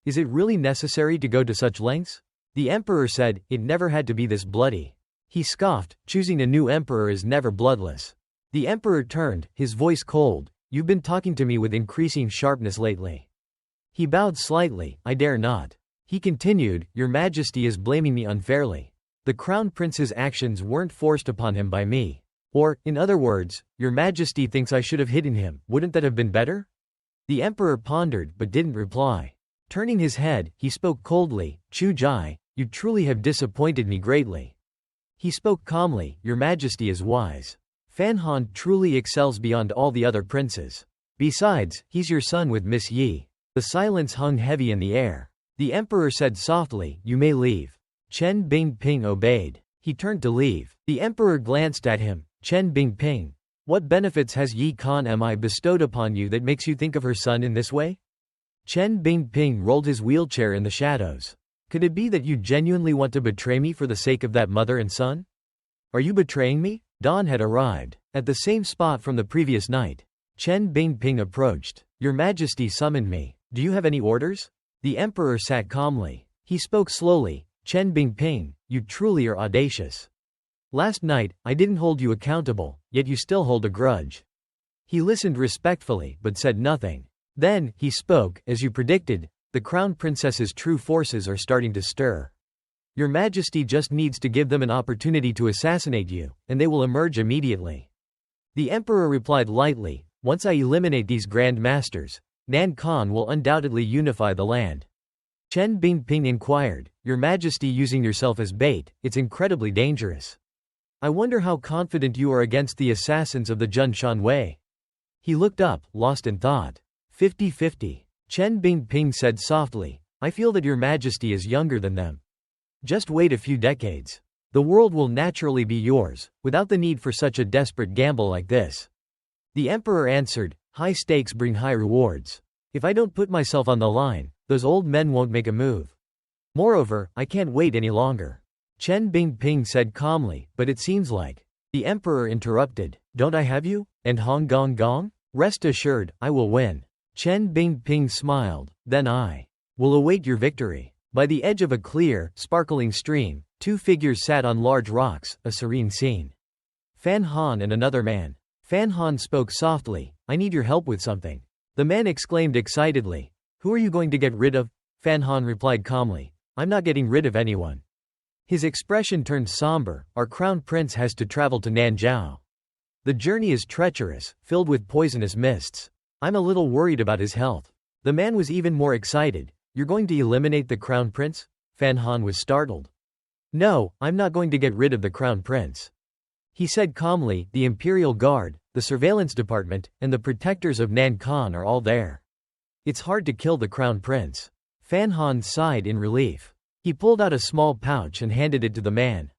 Is it really necessary to go to such lengths? The emperor said, it never had to be this bloody. He scoffed, choosing a new emperor is never bloodless. The emperor turned, his voice cold. You've been talking to me with increasing sharpness lately. He bowed slightly, I dare not. He continued, Your Majesty is blaming me unfairly. The crown prince's actions weren't forced upon him by me. Or, in other words, Your Majesty thinks I should have hidden him, wouldn't that have been better? The emperor pondered, but didn't reply. Turning his head, he spoke coldly, Chu Jai, you truly have disappointed me greatly. He spoke calmly, Your Majesty is wise. Fan Han truly excels beyond all the other princes. Besides, he's your son with Miss Yi. The silence hung heavy in the air. The emperor said softly, You may leave. Chen Bingping obeyed. He turned to leave. The emperor glanced at him. Chen Bingping. What benefits has Yi Khan Mi bestowed upon you that makes you think of her son in this way? Chen Bingping rolled his wheelchair in the shadows. Could it be that you genuinely want to betray me for the sake of that mother and son? Are you betraying me? Dawn had arrived. At the same spot from the previous night. Chen Bingping approached. Your Majesty summoned me. Do you have any orders? The emperor sat calmly. He spoke slowly. Chen Bingping, you truly are audacious. Last night, I didn't hold you accountable, yet you still hold a grudge. He listened respectfully but said nothing. Then, he spoke, as you predicted, the Crown Princess's true forces are starting to stir. Your Majesty just needs to give them an opportunity to assassinate you, and they will emerge immediately. The Emperor replied lightly, once I eliminate these Grand Masters, Nan Khan will undoubtedly unify the land. Chen Bingping inquired, Your Majesty using yourself as bait, it's incredibly dangerous. I wonder how confident you are against the assassins of the Junshan Wei. He looked up, lost in thought. 50-50. Chen Bingping said softly, I feel that Your Majesty is younger than them. Just wait a few decades. The world will naturally be yours, without the need for such a desperate gamble like this. The Emperor answered, high stakes bring high rewards. If I don't put myself on the line, those old men won't make a move. Moreover, I can't wait any longer. Chen Bingping said calmly, but it seems like. The Emperor interrupted, don't I have you? And Hong Gong Gong? Rest assured, I will win. Chen Bingping smiled, then I will await your victory. By the edge of a clear, sparkling stream, two figures sat on large rocks, a serene scene. Fan Han and another man. Fan Han spoke softly, I need your help with something. The man exclaimed excitedly, who are you going to get rid of? Fan Han replied calmly, I'm not getting rid of anyone. His expression turned somber, our crown prince has to travel to Nanzhao. The journey is treacherous, filled with poisonous mists. I'm a little worried about his health. The man was even more excited. You're going to eliminate the crown prince? Fan Han was startled. No, I'm not going to get rid of the crown prince. He said calmly, the Imperial Guard, the surveillance department, and the protectors of Nan Khan are all there. It's hard to kill the crown prince. Fan Han sighed in relief. He pulled out a small pouch and handed it to the man.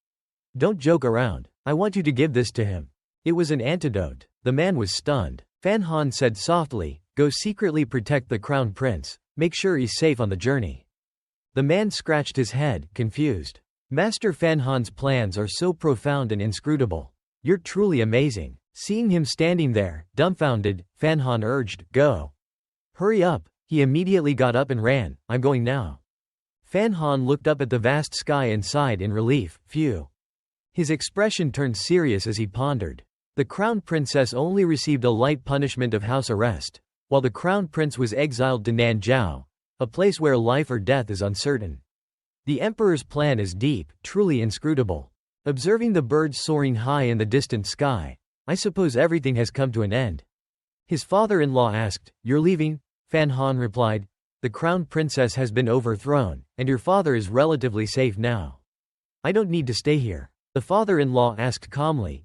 Don't joke around. I want you to give this to him. It was an antidote. The man was stunned. Fan Han said softly, go secretly protect the crown prince. Make sure he's safe on the journey. The man scratched his head, confused. Master Fan Han's plans are so profound and inscrutable. You're truly amazing. Seeing him standing there, dumbfounded, Fan Han urged, go. Hurry up. He immediately got up and ran. I'm going now. Fan Han looked up at the vast sky and sighed in relief, phew. His expression turned serious as he pondered. The crown princess only received a light punishment of house arrest, while the crown prince was exiled to Nanzhao, a place where life or death is uncertain. The emperor's plan is deep, truly inscrutable. Observing the birds soaring high in the distant sky, I suppose everything has come to an end. His father-in-law asked, You're leaving? Fan Han replied, The crown princess has been overthrown, and your father is relatively safe now. I don't need to stay here. The father-in-law asked calmly,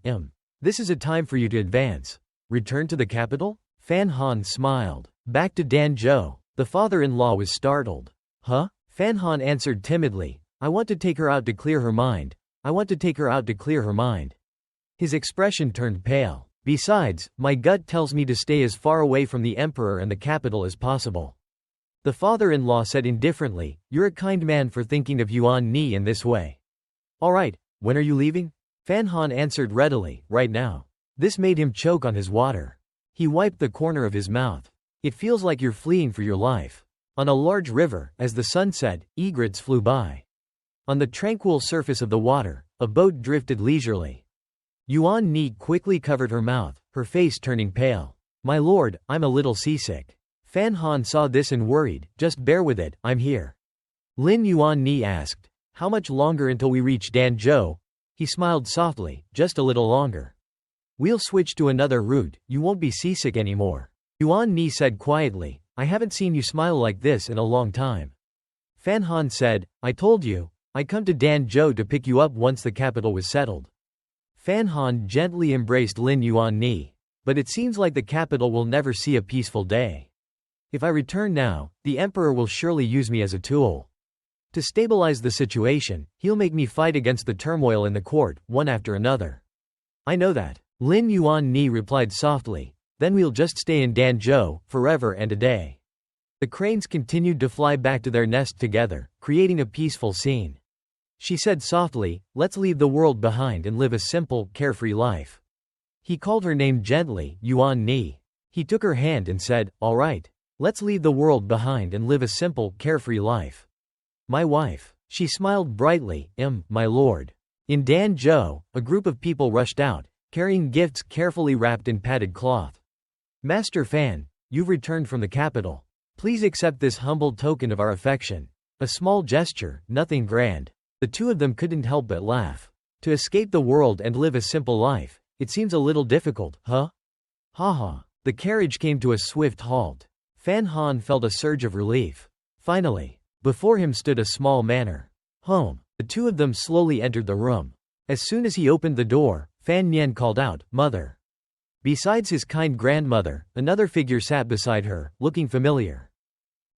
This is a time for you to advance. Return to the capital? Fan Han smiled. Back to Danzhou. The father-in-law was startled. Huh? Fan Han answered timidly, I want to take her out to clear her mind. I want to take her out to clear her mind. His expression turned pale. Besides, my gut tells me to stay as far away from the emperor and the capital as possible. The father-in-law said indifferently, You're a kind man for thinking of Yuan Ni in this way. All right, when are you leaving? Fan Han answered readily, right now. This made him choke on his water. He wiped the corner of his mouth. It feels like you're fleeing for your life. On a large river, as the sun set, egrets flew by. On the tranquil surface of the water, a boat drifted leisurely. Yuan Ni quickly covered her mouth, her face turning pale. My lord, I'm a little seasick. Fan Han saw this and worried, just bear with it, I'm here. Lin Yuan Ni asked, How much longer until we reach Danzhou? He smiled softly, just a little longer. We'll switch to another route, you won't be seasick anymore. Yuan Ni said quietly, I haven't seen you smile like this in a long time. Fan Han said, I told you, I'd come to Danzhou to pick you up once the capital was settled. Fan Han gently embraced Lin Yuan Ni. But it seems like the capital will never see a peaceful day. If I return now, the emperor will surely use me as a tool. To stabilize the situation, he'll make me fight against the turmoil in the court, one after another. I know that. Lin Yuan Ni replied softly, then we'll just stay in Danzhou, forever and a day. The cranes continued to fly back to their nest together, creating a peaceful scene. She said softly, let's leave the world behind and live a simple, carefree life. He called her name gently, Yuan Ni. He took her hand and said, all right. Let's leave the world behind and live a simple, carefree life. My wife. She smiled brightly, my lord. In Danzhou, a group of people rushed out, carrying gifts carefully wrapped in padded cloth. Master Fan, you've returned from the capital. Please accept this humble token of our affection. A small gesture, nothing grand. The two of them couldn't help but laugh. To escape the world and live a simple life, it seems a little difficult, huh? Haha. The carriage came to a swift halt. Fan Han felt a surge of relief. Finally, before him stood a small manor home. The two of them slowly entered the room. As soon as he opened the door, Fan Nian called out, "Mother." Besides his kind grandmother, another figure sat beside her, looking familiar.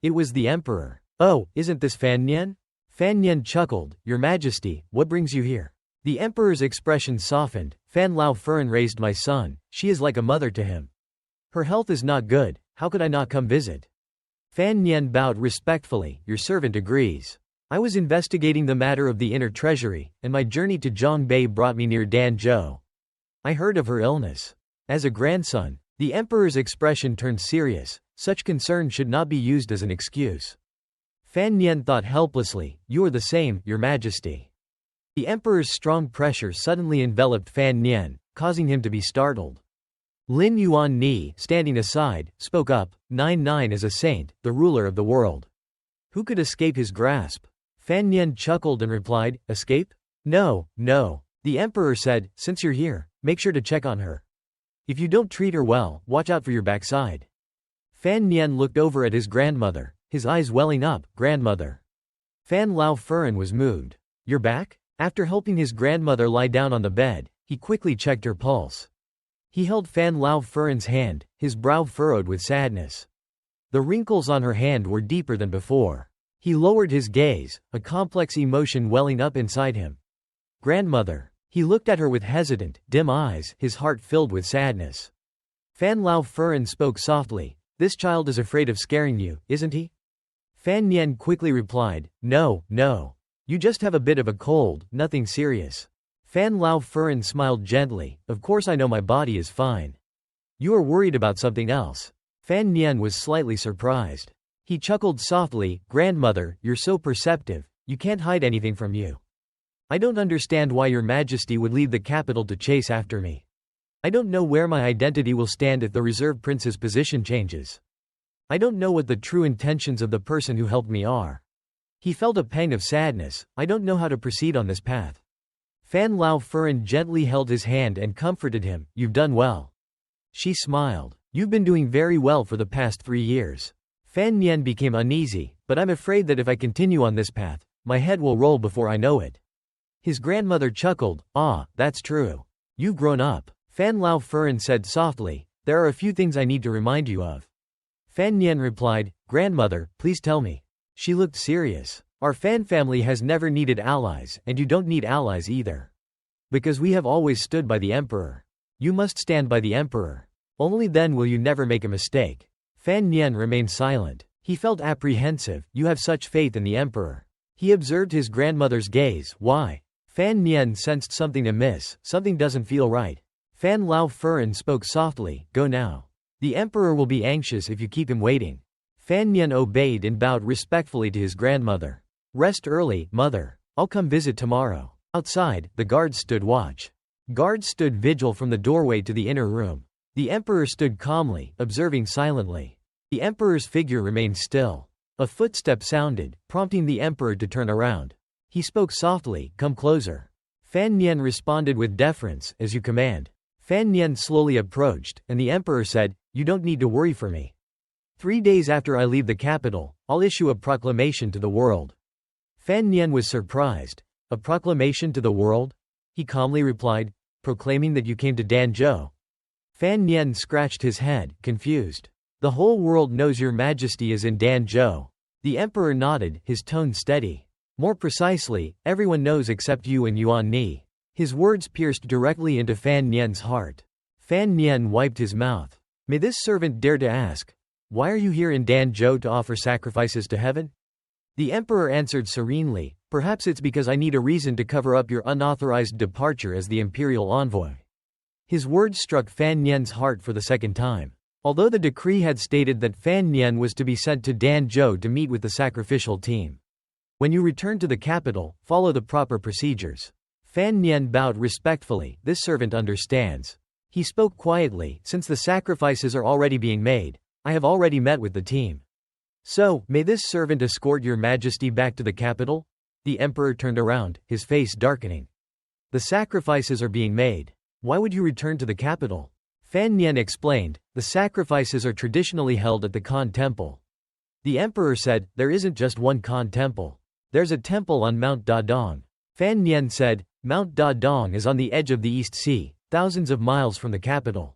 It was the emperor. "Oh, isn't this Fan Nian?" Fan Nian chuckled, "Your Majesty, what brings you here?" The emperor's expression softened. "Fan Lao Furen raised my son, she is like a mother to him. Her health is not good, how could I not come visit?" Fan Nian bowed respectfully, "Your servant agrees. I was investigating the matter of the inner treasury, and my journey to Zhongbei brought me near Danzhou. I heard of her illness. As a grandson," the emperor's expression turned serious. Such concern should not be used as an excuse. Fan Nian thought helplessly, "You are the same, Your Majesty." The emperor's strong pressure suddenly enveloped Fan Nian, causing him to be startled. Lin Yuan Ni, standing aside, spoke up, "Nine is a saint, the ruler of the world. Who could escape his grasp?" Fan Nian chuckled and replied, "Escape? No. The emperor said, since you're here, make sure to check on her. If you don't treat her well, watch out for your backside." Fan Nian looked over at his grandmother, his eyes welling up, "Grandmother." Fan Lao Furen was moved. "You're back?" After helping his grandmother lie down on the bed, he quickly checked her pulse. He held Fan Lao Furen's hand, his brow furrowed with sadness. The wrinkles on her hand were deeper than before. He lowered his gaze, a complex emotion welling up inside him. "Grandmother." He looked at her with hesitant, dim eyes, his heart filled with sadness. Fan Lao Furen spoke softly, "This child is afraid of scaring you, isn't he?" Fan Nian quickly replied, No. You just have a bit of a cold, nothing serious." Fan Lao Furen smiled gently, "Of course I know my body is fine. You are worried about something else." Fan Nian was slightly surprised. He chuckled softly, "Grandmother, you're so perceptive, you can't hide anything from you. I don't understand why Your Majesty would leave the capital to chase after me. I don't know where my identity will stand if the reserve prince's position changes. I don't know what the true intentions of the person who helped me are." He felt a pang of sadness, "I don't know how to proceed on this path." Fan Lao Furen gently held his hand and comforted him, "You've done well." She smiled, "You've been doing very well for the past 3 years." Fan Nian became uneasy, "But I'm afraid that if I continue on this path, my head will roll before I know it." His grandmother chuckled, "Ah, that's true. You've grown up." Fan Lao Furen said softly, "There are a few things I need to remind you of." Fan Nian replied, "Grandmother, please tell me." She looked serious. "Our Fan family has never needed allies, and you don't need allies either. Because we have always stood by the emperor. You must stand by the emperor. Only then will you never make a mistake." Fan Nian remained silent. He felt apprehensive, "You have such faith in the emperor." He observed his grandmother's gaze, "Why?" Fan Nian sensed something amiss, something doesn't feel right. Fan Lao Furen spoke softly, "Go now. The emperor will be anxious if you keep him waiting." Fan Nian obeyed and bowed respectfully to his grandmother. "Rest early, mother. I'll come visit tomorrow." Outside, the guards stood watch. Guards stood vigil from the doorway to the inner room. The emperor stood calmly, observing silently. The emperor's figure remained still. A footstep sounded, prompting the emperor to turn around. He spoke softly, "Come closer." Fan Nian responded with deference, "As you command." Fan Nian slowly approached, and the emperor said, "You don't need to worry for me. 3 days after I leave the capital, I'll issue a proclamation to the world." Fan Nian was surprised. "A proclamation to the world?" He calmly replied, "Proclaiming that you came to Danzhou." Fan Nian scratched his head, confused. "The whole world knows Your Majesty is in Danzhou." The emperor nodded, his tone steady. "More precisely, everyone knows except you and Yuan Ni." His words pierced directly into Fan Nian's heart. Fan Nian wiped his mouth. "May this servant dare to ask, why are you here in Danzhou to offer sacrifices to heaven?" The emperor answered serenely, "Perhaps it's because I need a reason to cover up your unauthorized departure as the imperial envoy." His words struck Fan Nian's heart for the second time. Although the decree had stated that Fan Nian was to be sent to Danzhou to meet with the sacrificial team. "When you return to the capital, follow the proper procedures." Fan Nian bowed respectfully, "This servant understands." He spoke quietly, since the sacrifices are already being made. I have already met with the team. So, may this servant escort your majesty back to the capital? The emperor turned around, his face darkening. The sacrifices are being made. Why would you return to the capital? Fan Nian explained, the sacrifices are traditionally held at the Khan temple. The emperor said, there isn't just one Khan temple. There's a temple on Mount Dadong. Fan Nian said, Mount Dadong is on the edge of the East Sea, thousands of miles from the capital.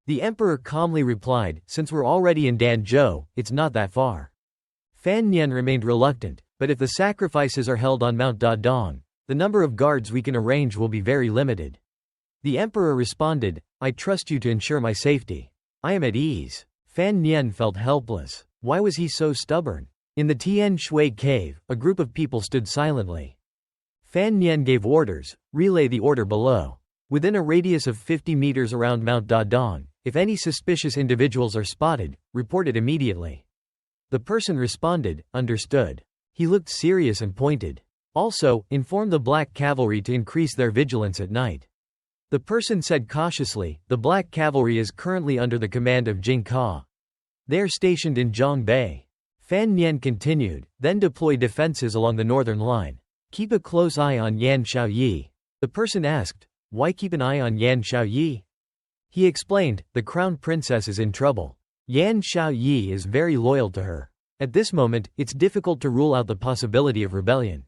The emperor calmly replied, since we're already in Danzhou, it's not that far. Fan Nian remained reluctant, but if the sacrifices are held on Mount Dadong, the number of guards we can arrange will be very limited. The emperor responded, I trust you to ensure my safety. I am at ease. Fan Nian felt helpless. Why was he so stubborn? In the Tian Shui cave, a group of people stood silently. Fan Nian gave orders, relay the order below. Within a radius of 50 meters around Mount Dadong, if any suspicious individuals are spotted, report it immediately. The person responded, understood. He looked serious and pointed. Also, inform the Black Cavalry to increase their vigilance at night. The person said cautiously, the Black Cavalry is currently under the command of Jing Ka. They are stationed in Zhang Bay. Fan Nian continued, then deploy defenses along the northern line. Keep a close eye on Yan Xiaoyi. The person asked, why keep an eye on Yan Xiaoyi? He explained, the crown princess is in trouble. Yan Xiaoyi is very loyal to her. At this moment, it's difficult to rule out the possibility of rebellion.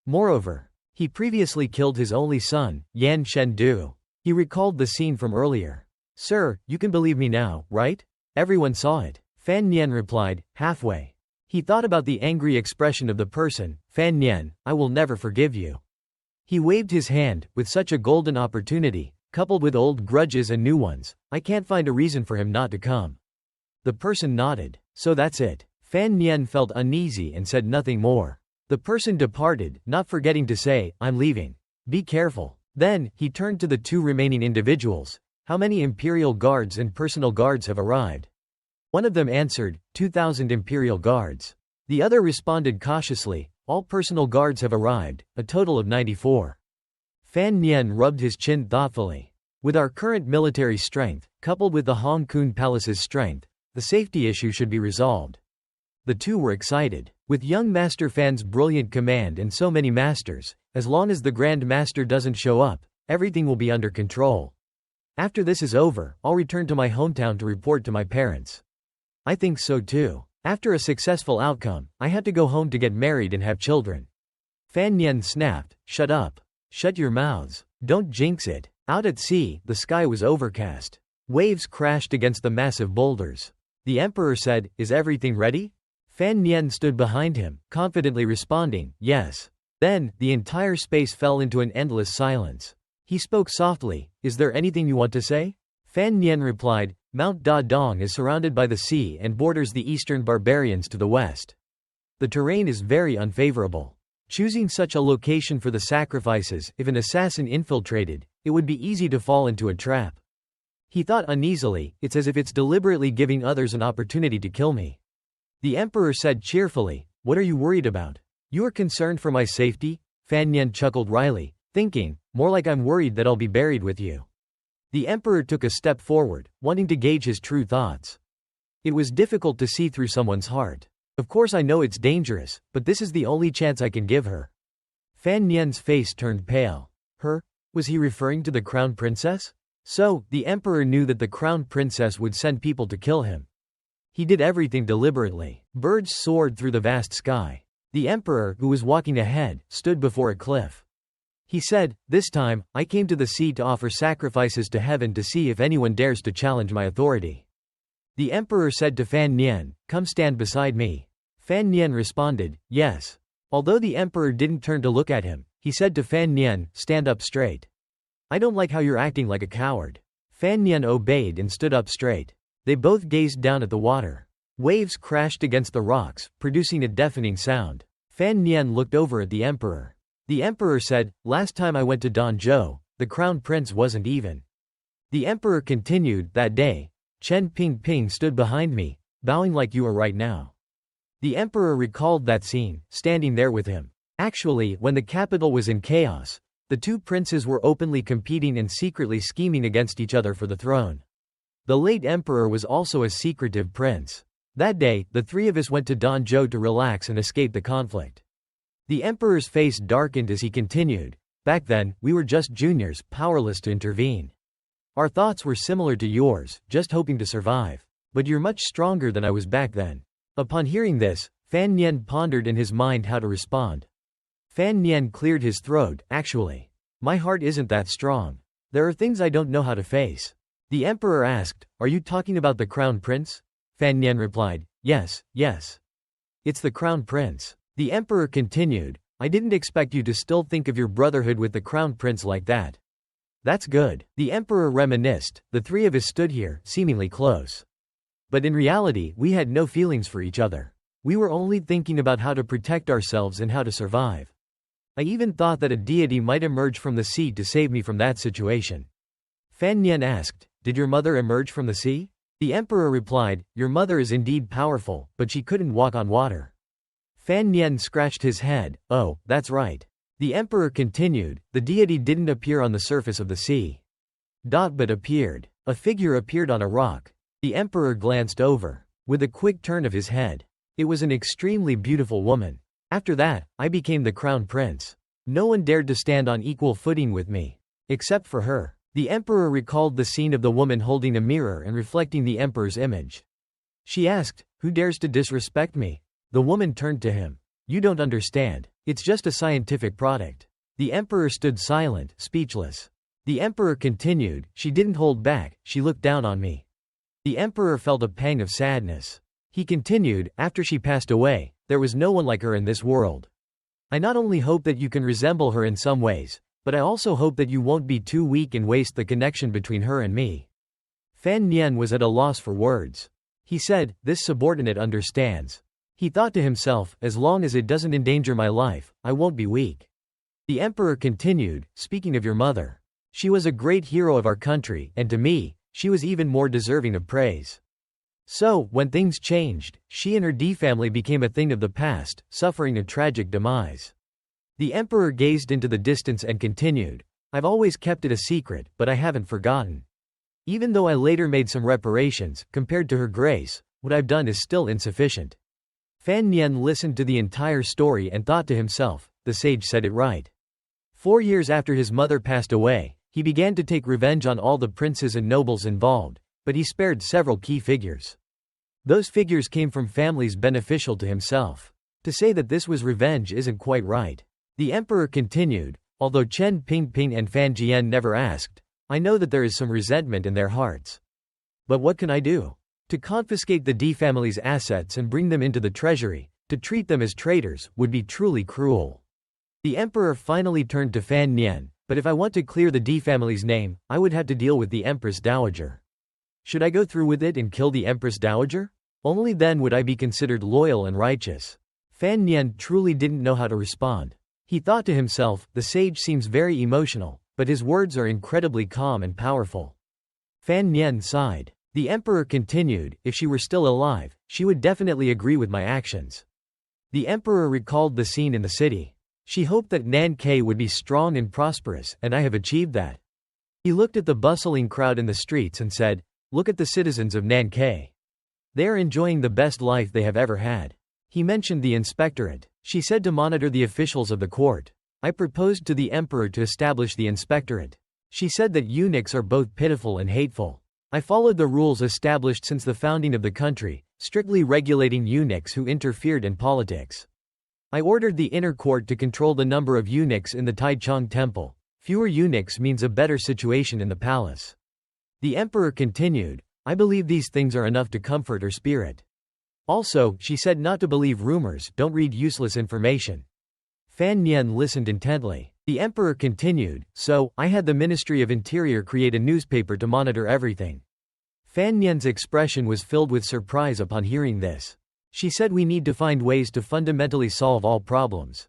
Moreover, he previously killed his only son, Yan Shendu. He recalled the scene from earlier. Sir, you can believe me now, right? Everyone saw it. Fan Nian replied, halfway. He thought about the angry expression of the person. Fan Nian, I will never forgive you. He waved his hand, with such a golden opportunity, coupled with old grudges and new ones, I can't find a reason for him not to come. The person nodded. So that's it. Fan Nian felt uneasy and said nothing more. The person departed, not forgetting to say, I'm leaving. Be careful. Then, he turned to the two remaining individuals. How many imperial guards and personal guards have arrived? One of them answered, 2,000 imperial guards. The other responded cautiously, all personal guards have arrived, a total of 94. Fan Nian rubbed his chin thoughtfully. With our current military strength, coupled with the Hong Kong Palace's strength, the safety issue should be resolved. The two were excited. With young Master Fan's brilliant command and so many masters, as long as the Grand Master doesn't show up, everything will be under control. After this is over, I'll return to my hometown to report to my parents. I think so too. After a successful outcome, I had to go home to get married and have children. Fan Nian snapped, shut up. Shut your mouths. Don't jinx it. Out at sea, the sky was overcast. Waves crashed against the massive boulders. The emperor said, is everything ready? Fan Nian stood behind him, confidently responding, yes. Then, the entire space fell into an endless silence. He spoke softly, is there anything you want to say? Fan Nian replied, Mount Dadong is surrounded by the sea and borders the eastern barbarians to the west. The terrain is very unfavorable. Choosing such a location for the sacrifices, if an assassin infiltrated, it would be easy to fall into a trap. He thought uneasily, it's as if it's deliberately giving others an opportunity to kill me. The emperor said cheerfully, what are you worried about? You are concerned for my safety? Fan Nian chuckled wryly, thinking, more like I'm worried that I'll be buried with you. The emperor took a step forward, wanting to gauge his true thoughts. It was difficult to see through someone's heart. Of course I know it's dangerous, but this is the only chance I can give her. Fan Nian's face turned pale. Her? Was he referring to the crown princess? So, the emperor knew that the crown princess would send people to kill him. He did everything deliberately. Birds soared through the vast sky. The emperor, who was walking ahead, stood before a cliff. He said, this time, I came to the sea to offer sacrifices to heaven to see if anyone dares to challenge my authority. The emperor said to Fan Nian, come stand beside me. Fan Nian responded, yes. Although the emperor didn't turn to look at him, he said to Fan Nian, stand up straight. I don't like how you're acting like a coward. Fan Nian obeyed and stood up straight. They both gazed down at the water. Waves crashed against the rocks, producing a deafening sound. Fan Nian looked over at the emperor. The emperor said, last time I went to Danzhou, the crown prince wasn't even. The emperor continued, that day, Chen Pingping stood behind me, bowing like you are right now. The emperor recalled that scene, standing there with him. Actually, when the capital was in chaos, The two princes were openly competing and secretly scheming against each other for the throne. The late emperor was also a secretive prince. That day, the three of us went to Danzhou to relax and escape the conflict. The emperor's face darkened as he continued, "Back then, we were just juniors, powerless to intervene. Our thoughts were similar to yours, just hoping to survive. But you're much stronger than I was back then." Upon hearing this, Fan Nian pondered in his mind how to respond. Fan Nian cleared his throat. "Actually, my heart isn't that strong. There are things I don't know how to face." The emperor asked, "Are you talking about the crown prince?" Fan Nian replied, Yes. It's the crown prince." The emperor continued, "I didn't expect you to still think of your brotherhood with the crown prince like that." "That's good." The emperor reminisced. "The three of us stood here, seemingly close. But in reality, we had no feelings for each other. We were only thinking about how to protect ourselves and how to survive. I even thought that a deity might emerge from the sea to save me from that situation." Fan Nian asked, "Did your mother emerge from the sea?" The emperor replied, "Your mother is indeed powerful, but she couldn't walk on water." Fan Nian scratched his head. "Oh, that's right." The emperor continued, "The deity didn't appear on the surface of the sea. But appeared. A figure appeared on a rock." The emperor glanced over. With a quick turn of his head. It was an extremely beautiful woman. After that, I became the crown prince. No one dared to stand on equal footing with me. Except for her. The emperor recalled the scene of the woman holding a mirror and reflecting the emperor's image. She asked, "Who dares to disrespect me?" The woman turned to him. "You don't understand. It's just a scientific product." The emperor stood silent, speechless. The emperor continued, "She didn't hold back, she looked down on me." The emperor felt a pang of sadness. He continued, "After she passed away, there was no one like her in this world. I not only hope that you can resemble her in some ways, but I also hope that you won't be too weak and waste the connection between her and me." Fan Nian was at a loss for words. He said, "This subordinate understands." He thought to himself, "As long as it doesn't endanger my life, I won't be weak." The emperor continued, "Speaking of your mother. She was a great hero of our country, and to me, she was even more deserving of praise. So, when things changed, she and her D family became a thing of the past, suffering a tragic demise." The emperor gazed into the distance and continued, "I've always kept it a secret, but I haven't forgotten. Even though I later made some reparations, compared to her grace, what I've done is still insufficient." Fan Nian listened to the entire story and thought to himself, the sage said it right. 4 years after his mother passed away, he began to take revenge on all the princes and nobles involved, but he spared several key figures. Those figures came from families beneficial to himself. To say that this was revenge isn't quite right. The emperor continued, "Although Chen Pingping and Fan Jian never asked, I know that there is some resentment in their hearts. But what can I do? To confiscate the D family's assets and bring them into the treasury, to treat them as traitors, would be truly cruel." The emperor finally turned to Fan Nian, "But if I want to clear the D family's name, I would have to deal with the Empress Dowager. Should I go through with it and kill the Empress Dowager? Only then would I be considered loyal and righteous." Fan Nian truly didn't know how to respond. He thought to himself, the sage seems very emotional, but his words are incredibly calm and powerful. Fan Nian sighed. The emperor continued, "If she were still alive, she would definitely agree with my actions." The emperor recalled the scene in the city. "She hoped that Nankai would be strong and prosperous, and I have achieved that." He looked at the bustling crowd in the streets and said, "Look at the citizens of Nankai. They are enjoying the best life they have ever had." He mentioned the inspectorate. She said to monitor the officials of the court. I proposed to the emperor to establish the inspectorate. She said that eunuchs are both pitiful and hateful. I followed the rules established since the founding of the country, strictly regulating eunuchs who interfered in politics. I ordered the inner court to control the number of eunuchs in the Taichung temple. Fewer eunuchs means a better situation in the palace. The emperor continued, "I believe these things are enough to comfort her spirit." Also, she said not to believe rumors, don't read useless information. Fan Nian listened intently. The emperor continued, "So, I had the Ministry of Interior create a newspaper to monitor everything." Fan Nian's expression was filled with surprise upon hearing this. She said, "We need to find ways to fundamentally solve all problems.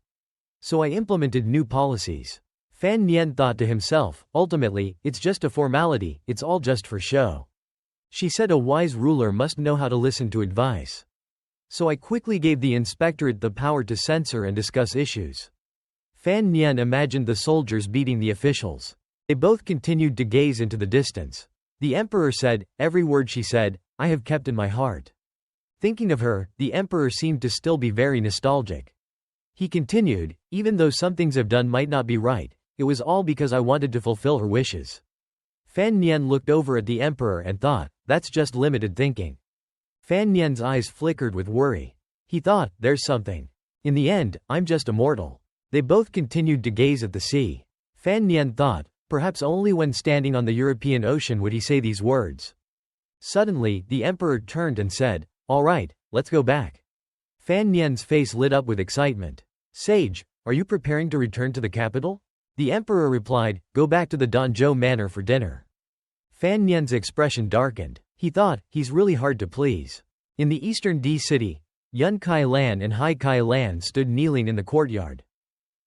So I implemented new policies." Fan Nian thought to himself, "Ultimately, it's just a formality, it's all just for show." She said, "A wise ruler must know how to listen to advice. So I quickly gave the inspectorate the power to censor and discuss issues." Fan Nian imagined the soldiers beating the officials. They both continued to gaze into the distance. The emperor said, every word she said, I have kept in my heart. Thinking of her, the emperor seemed to still be very nostalgic. He continued, even though some things I've done might not be right, it was all because I wanted to fulfill her wishes. Fan Nian looked over at the emperor and thought, that's just limited thinking. Fan Nian's eyes flickered with worry. He thought, there's something. In the end, I'm just a mortal. They both continued to gaze at the sea. Fan Nian thought, perhaps only when standing on the European Ocean would he say these words. Suddenly, the emperor turned and said, all right, let's go back. Fan Nian's face lit up with excitement. Sage, are you preparing to return to the capital? The emperor replied, go back to the Danzhou manor for dinner. Fan Nian's expression darkened. He thought, he's really hard to please. In the eastern D city, Yun Kai Lan and Hai Kai Lan stood kneeling in the courtyard.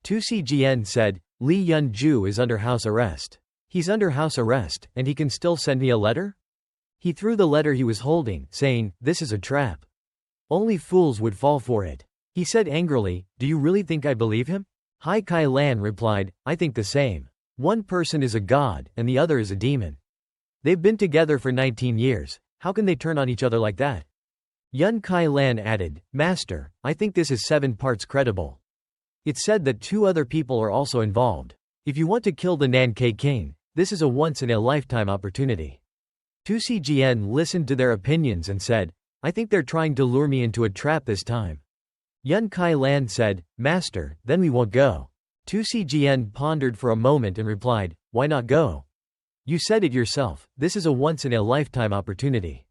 Tusi Jian said, Li Yunju is under house arrest. He's under house arrest, and he can still send me a letter? He threw the letter he was holding, saying, this is a trap. Only fools would fall for it. He said angrily, do you really think I believe him? Hai Kai Lan replied, I think the same. One person is a god, and the other is a demon. They've been together for 19 years, how can they turn on each other like that? Yun Kai Lan added, Master, I think this is 7 parts credible. It's said that 2 other people are also involved. If you want to kill the Nankai king, this is a once-in-a-lifetime opportunity. Tusi Jian listened to their opinions and said, I think they're trying to lure me into a trap this time. Yun Kai Lan said, Master, then we won't go. Tusi Jian pondered for a moment and replied, why not go? You said it yourself, this is a once-in-a-lifetime opportunity.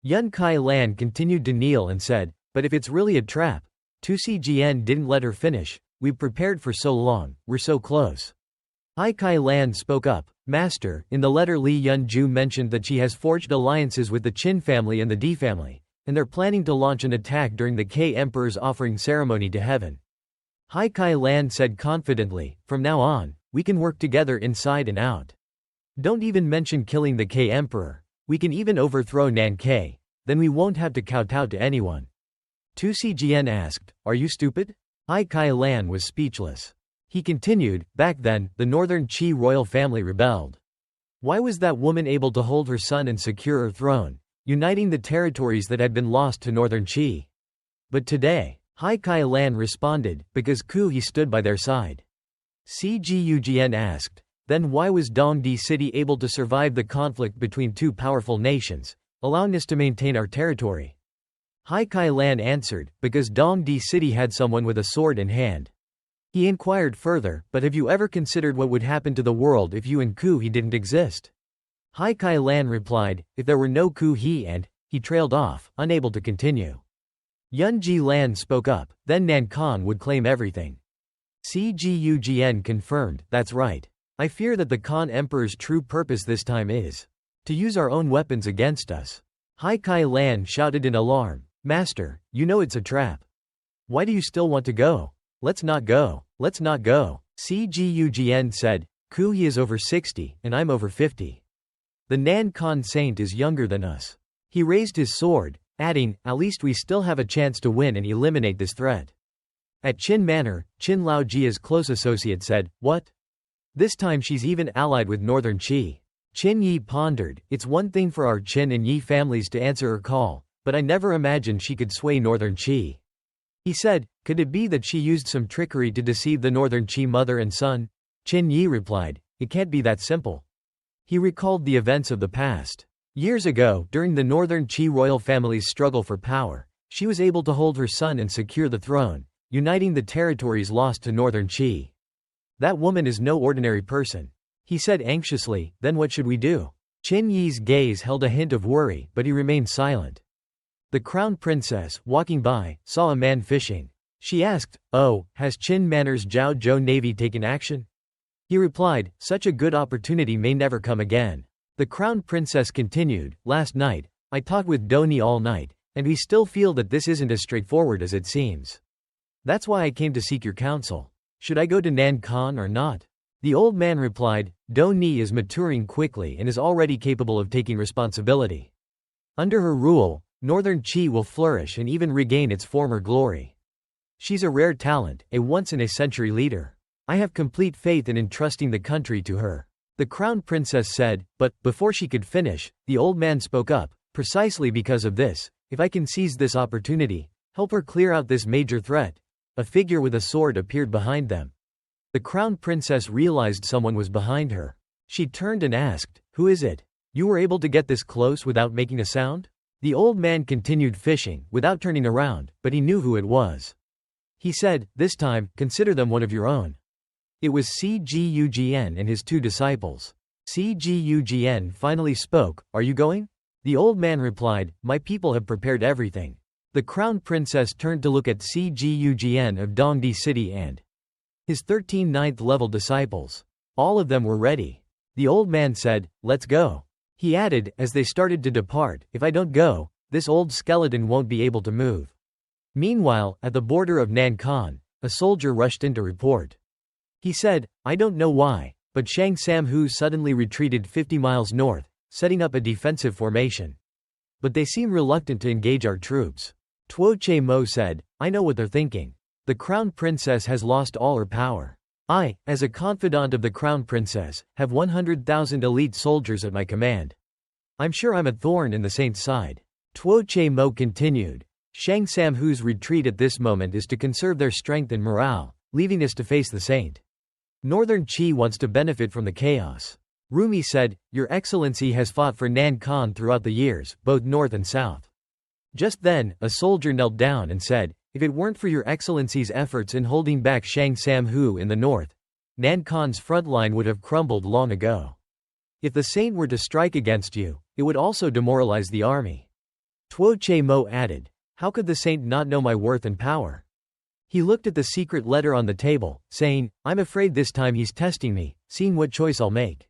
Yun Kai Lan continued to kneel and said, but if it's really a trap, Tusi Jian didn't let her finish, we've prepared for so long, we're so close. Hai Kai Lan spoke up, Master, in the letter Li Yunju mentioned that she has forged alliances with the Qin family and the Di family, and they're planning to launch an attack during the K Emperor's offering ceremony to heaven. Hai Kai Lan said confidently, from now on, we can work together inside and out. Don't even mention killing the K Emperor. We can even overthrow Nankai, then we won't have to kowtow to anyone. Tusi Jian asked, are you stupid? Hai Kai Lan was speechless. He continued, back then, the northern Qi royal family rebelled. Why was that woman able to hold her son and secure her throne, uniting the territories that had been lost to northern Qi? But today, Hai Kai Lan responded, because Ku he stood by their side. Cgu Jian asked, then why was Dongdi City able to survive the conflict between 2 powerful nations, allowing us to maintain our territory? Hai Kai Lan answered, because Dongdi City had someone with a sword in hand. He inquired further, but have you ever considered what would happen to the world if you and Ku he didn't exist? Hai Kai Lan replied, if there were no Ku he and, he trailed off, unable to continue. Yun Ji Lan spoke up, then Nankan would claim everything. Cgu Jian confirmed, that's right. I fear that the Khan Emperor's true purpose this time is to use our own weapons against us. Hai Kai Lan shouted in alarm, Master, you know it's a trap. Why do you still want to go? Let's not go. Let's not go. Cgu Jian said, Ku he is over 60, and I'm over 50. The Nan Khan saint is younger than us. He raised his sword, adding, at least we still have a chance to win and eliminate this threat. At Qin Manor, Qin Lao Jia's close associate said, what? This time she's even allied with Northern Qi. Qin Yi pondered, it's one thing for our Qin and Yi families to answer her call, but I never imagined she could sway Northern Qi. He said, could it be that she used some trickery to deceive the Northern Qi mother and son? Qin Yi replied, it can't be that simple. He recalled the events of the past. Years ago, during the Northern Qi royal family's struggle for power, she was able to hold her son and secure the throne, uniting the territories lost to Northern Qi. That woman is no ordinary person. He said anxiously, then what should we do? Qin Yi's gaze held a hint of worry, but he remained silent. The crown princess, walking by, saw a man fishing. She asked, oh, has Qin Manor's Zhao Zhou Navy taken action? He replied, such a good opportunity may never come again. The crown princess continued, last night, I talked with Doni all night, and we still feel that this isn't as straightforward as it seems. That's why I came to seek your counsel. Should I go to Nankan or not? The old man replied, Doni is maturing quickly and is already capable of taking responsibility. Under her rule, Northern Qi will flourish and even regain its former glory. She's a rare talent, a once-in-a-century leader. I have complete faith in entrusting the country to her. The crown princess said, but, before she could finish, the old man spoke up, precisely because of this, if I can seize this opportunity, help her clear out this major threat. A figure with a sword appeared behind them. The crown princess realized someone was behind her. She turned and asked, who is it? You were able to get this close without making a sound? The old man continued fishing, without turning around, but he knew who it was. He said, this time, consider them one of your own. It was Cgugn and his 2 disciples. Cgugn finally spoke, are you going? The old man replied, my people have prepared everything. The crown princess turned to look at Cgugn of Dongdi City and his 13 ninth-level disciples. All of them were ready. The old man said, let's go. He added, as they started to depart, if I don't go, this old skeleton won't be able to move. Meanwhile, at the border of Nankan, a soldier rushed in to report. He said, I don't know why, but Shang Samhu suddenly retreated 50 miles north, setting up a defensive formation. But they seem reluctant to engage our troops. Tuo Che Mo said, I know what they're thinking. The crown princess has lost all her power. I, as a confidant of the crown princess, have 100,000 elite soldiers at my command. I'm sure I'm a thorn in the saint's side. Tuo Che Mo continued. Shang Samhu's retreat at this moment is to conserve their strength and morale, leaving us to face the saint. Northern Qi wants to benefit from the chaos. Rumi said, Your Excellency has fought for Nankan throughout the years, both north and south. Just then, a soldier knelt down and said, if it weren't for Your Excellency's efforts in holding back Shang Samhu in the north, Nankan's front line would have crumbled long ago. If the saint were to strike against you, it would also demoralize the army. Tuo Che Mo added, how could the saint not know my worth and power? He looked at the secret letter on the table, saying, I'm afraid this time he's testing me, seeing what choice I'll make.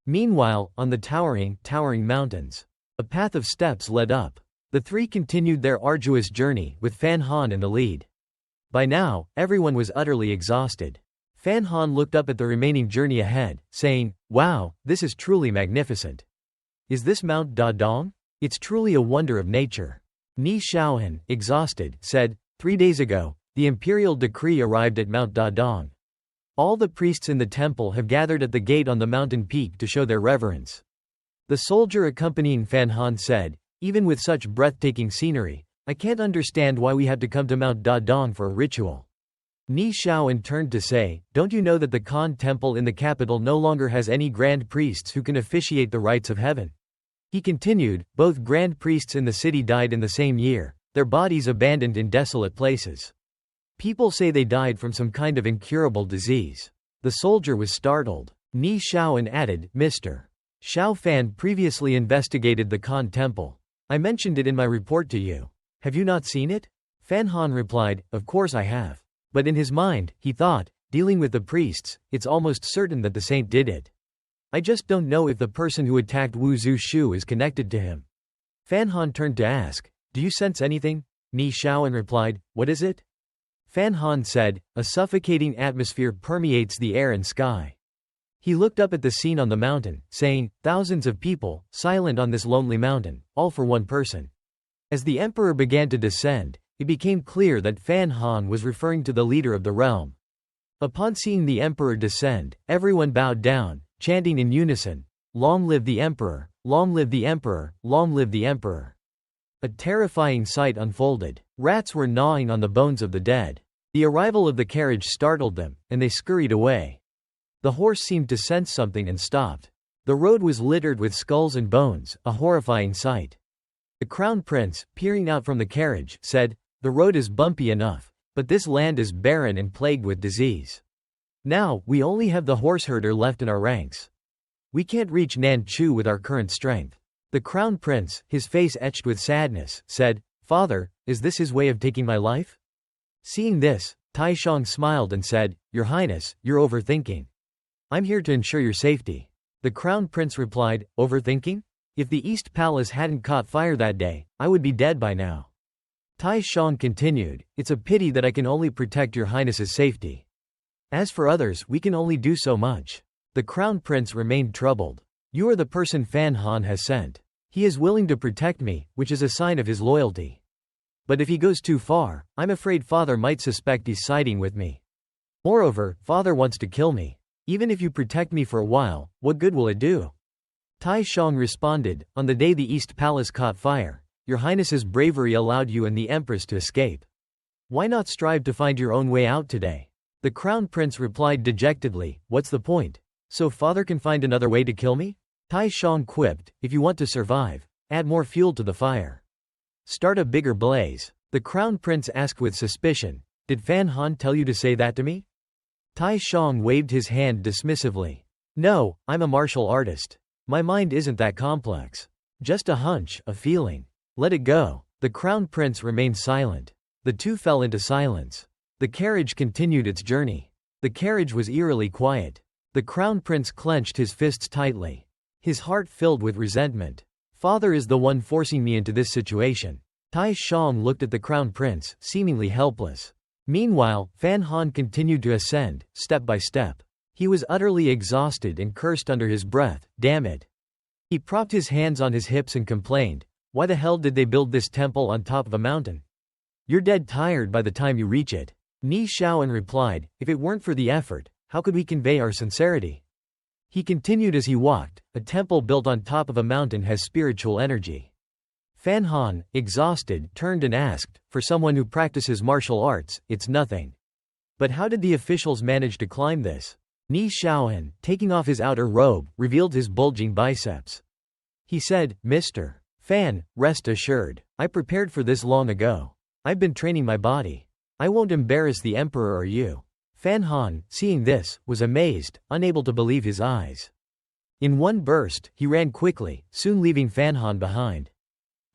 Meanwhile, on the towering mountains, a path of steps led up. The 3 continued their arduous journey, with Fan Han in the lead. By now, everyone was utterly exhausted. Fan Han looked up at the remaining journey ahead, saying, wow, this is truly magnificent. Is this Mount Da Dong? It's truly a wonder of nature. Ni Shaohan, exhausted, said, 3 days ago, the imperial decree arrived at Mount Da Dong. All the priests in the temple have gathered at the gate on the mountain peak to show their reverence. The soldier accompanying Fan Han said, even with such breathtaking scenery, I can't understand why we had to come to Mount Da Dong for a ritual. Ni Shaohan turned to say, don't you know that the Khan temple in the capital no longer has any grand priests who can officiate the rites of heaven? He continued, both grand priests in the city died in the same year, their bodies abandoned in desolate places. People say they died from some kind of incurable disease. The soldier was startled. Ni Shaohan added, Mr. Xiao Fan previously investigated the Khan temple. I mentioned it in my report to you. Have you not seen it? Fan Han replied, of course I have. But in his mind, he thought, dealing with the priests, it's almost certain that the saint did it. I just don't know if the person who attacked Wu Zhu is connected to him. Fan Han turned to ask, do you sense anything? Ni Shaohan replied, what is it? Fan Han said, a suffocating atmosphere permeates the air and sky. He looked up at the scene on the mountain, saying, thousands of people, silent on this lonely mountain, all for one person. As the emperor began to descend, it became clear that Fan Han was referring to the leader of the realm. Upon seeing the emperor descend, everyone bowed down, chanting in unison, long live the emperor, long live the emperor, long live the emperor. A terrifying sight unfolded. Rats were gnawing on the bones of the dead. The arrival of the carriage startled them, and they scurried away. The horse seemed to sense something and stopped. The road was littered with skulls and bones, a horrifying sight. The crown prince, peering out from the carriage, said, the road is bumpy enough, but this land is barren and plagued with disease. Now, we only have the horseherder left in our ranks. We can't reach Nanchu with our current strength. The crown prince, his face etched with sadness, said, Father, is this his way of taking my life? Seeing this, Taishang smiled and said, Your Highness, you're overthinking. I'm here to ensure your safety. The crown prince replied, Overthinking? If the East Palace hadn't caught fire that day, I would be dead by now. Taishang continued, It's a pity that I can only protect your Highness's safety. As for others, we can only do so much. The crown prince remained troubled. You are the person Fan Han has sent. He is willing to protect me, which is a sign of his loyalty. But if he goes too far, I'm afraid father might suspect he's siding with me. Moreover, father wants to kill me. Even if you protect me for a while, what good will it do? Tai Shang responded, on the day the East Palace caught fire, Your Highness's bravery allowed you and the Empress to escape. Why not strive to find your own way out today? The Crown Prince replied dejectedly, What's the point? So father can find another way to kill me? Tai Shang quipped, If you want to survive, add more fuel to the fire. Start a bigger blaze. The Crown Prince asked with suspicion, Did Fan Han tell you to say that to me? Tai Shang waved his hand dismissively. No, I'm a martial artist. My mind isn't that complex. Just a hunch, a feeling. Let it go. The Crown Prince remained silent. The two fell into silence. The carriage continued its journey. The carriage was eerily quiet. The Crown Prince clenched his fists tightly. His heart filled with resentment. Father is the one forcing me into this situation. Tai Shang looked at the Crown Prince, seemingly helpless. Meanwhile, Fan Han continued to ascend, step by step. He was utterly exhausted and cursed under his breath, damn it. He propped his hands on his hips and complained, Why the hell did they build this temple on top of a mountain? You're dead tired by the time you reach it. Ni Shaoan replied, If it weren't for the effort, how could we convey our sincerity? He continued as he walked, A temple built on top of a mountain has spiritual energy. Fan Han, exhausted, turned and asked, For someone who practices martial arts, it's nothing. But how did the officials manage to climb this? Ni Shaoan, taking off his outer robe, revealed his bulging biceps. He said, Mr. Fan, rest assured, I prepared for this long ago. I've been training my body. I won't embarrass the Emperor or you. Fan Han, seeing this, was amazed, unable to believe his eyes. In one burst, he ran quickly, soon leaving Fan Han behind.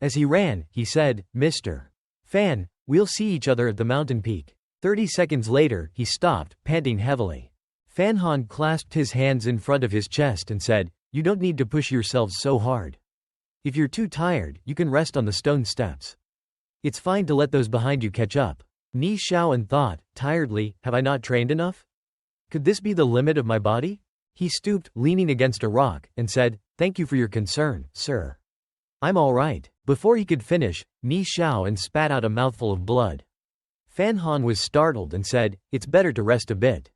As he ran, he said, Mr. Fan, we'll see each other at the mountain peak. 30 seconds later, he stopped, panting heavily. Fan Han clasped his hands in front of his chest and said, You don't need to push yourselves so hard. If you're too tired, you can rest on the stone steps. It's fine to let those behind you catch up. Ni Shaoan thought, tiredly, Have I not trained enough? Could this be the limit of my body? He stooped, leaning against a rock, and said, Thank you for your concern, sir. I'm all right. Before he could finish, Ni Shaoan spat out a mouthful of blood. Fan Han was startled and said, It's better to rest a bit.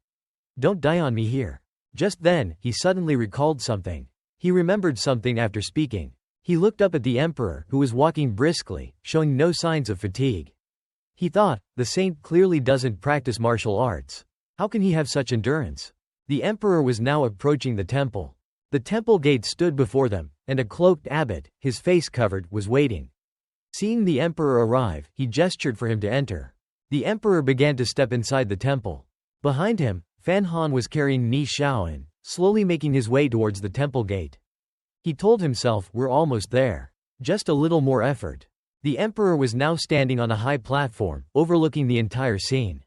Don't die on me here. Just then, he suddenly recalled something. He remembered something after speaking. He looked up at the Emperor, who was walking briskly, showing no signs of fatigue. He thought, the saint clearly doesn't practice martial arts. How can he have such endurance? The Emperor was now approaching the temple. The temple gate stood before them, and a cloaked abbot, his face covered, was waiting. Seeing the Emperor arrive, he gestured for him to enter. The Emperor began to step inside the temple. Behind him, Fan Han was carrying Ni Shaoan, slowly making his way towards the temple gate. He told himself, We're almost there. Just a little more effort. The Emperor was now standing on a high platform, overlooking the entire scene.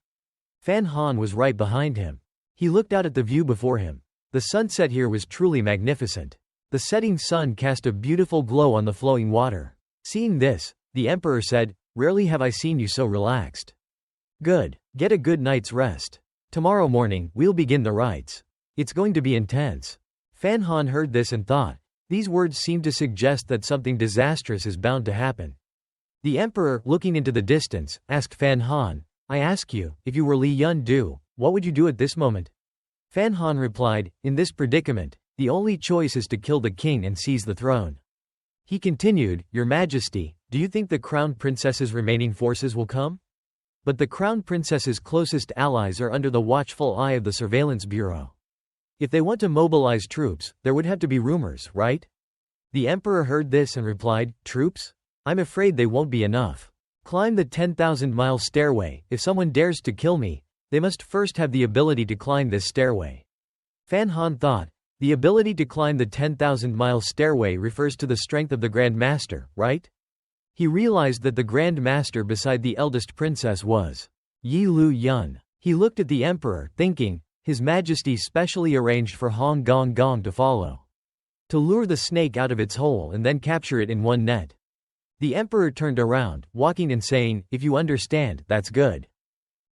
Fan Han was right behind him. He looked out at the view before him. The sunset here was truly magnificent. The setting sun cast a beautiful glow on the flowing water. Seeing this, the Emperor said, Rarely have I seen you so relaxed. Good. Get a good night's rest. Tomorrow morning, we'll begin the rites. It's going to be intense. Fan Han heard this and thought, These words seem to suggest that something disastrous is bound to happen. The Emperor, looking into the distance, asked Fan Han, I ask you, if you were Li Yun-du, what would you do at this moment? Fan Han replied, In this predicament, the only choice is to kill the king and seize the throne. He continued, Your Majesty, do you think the Crown Princess's remaining forces will come? But the Crown Princess's closest allies are under the watchful eye of the Surveillance Bureau. If they want to mobilize troops, there would have to be rumors, right? The Emperor heard this and replied, Troops? I'm afraid they won't be enough. Climb the 10,000-mile stairway. If someone dares to kill me, they must first have the ability to climb this stairway. Fan Han thought, the ability to climb the 10,000-mile stairway refers to the strength of the Grand Master, right? He realized that the Grand Master beside the eldest princess was Yi Lu Yun. He looked at the Emperor, thinking, His Majesty specially arranged for Hong Gong Gong to follow. To lure the snake out of its hole and then capture it in one net. The Emperor turned around, walking and saying, If you understand, that's good.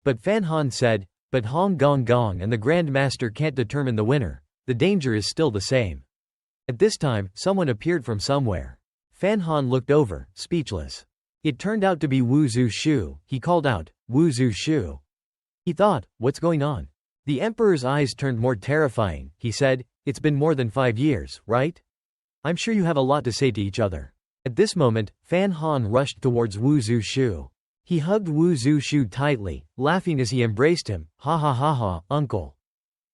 But Fan Han said, But Hong Gong Gong and the Grand Master can't determine the winner. The danger is still the same. At this time, someone appeared from somewhere. Fan Han looked over, speechless. It turned out to be Wu Zhu Shu. He called out, Wu Zhu Shu. He thought, What's going on? The emperor's eyes turned more terrifying. He said, "It's been more than 5 years, right? I'm sure you have a lot to say to each other." At this moment, Fan Han rushed towards Wu Zhu. He hugged Wu Zhu tightly, laughing as he embraced him. "Ha ha ha ha, uncle."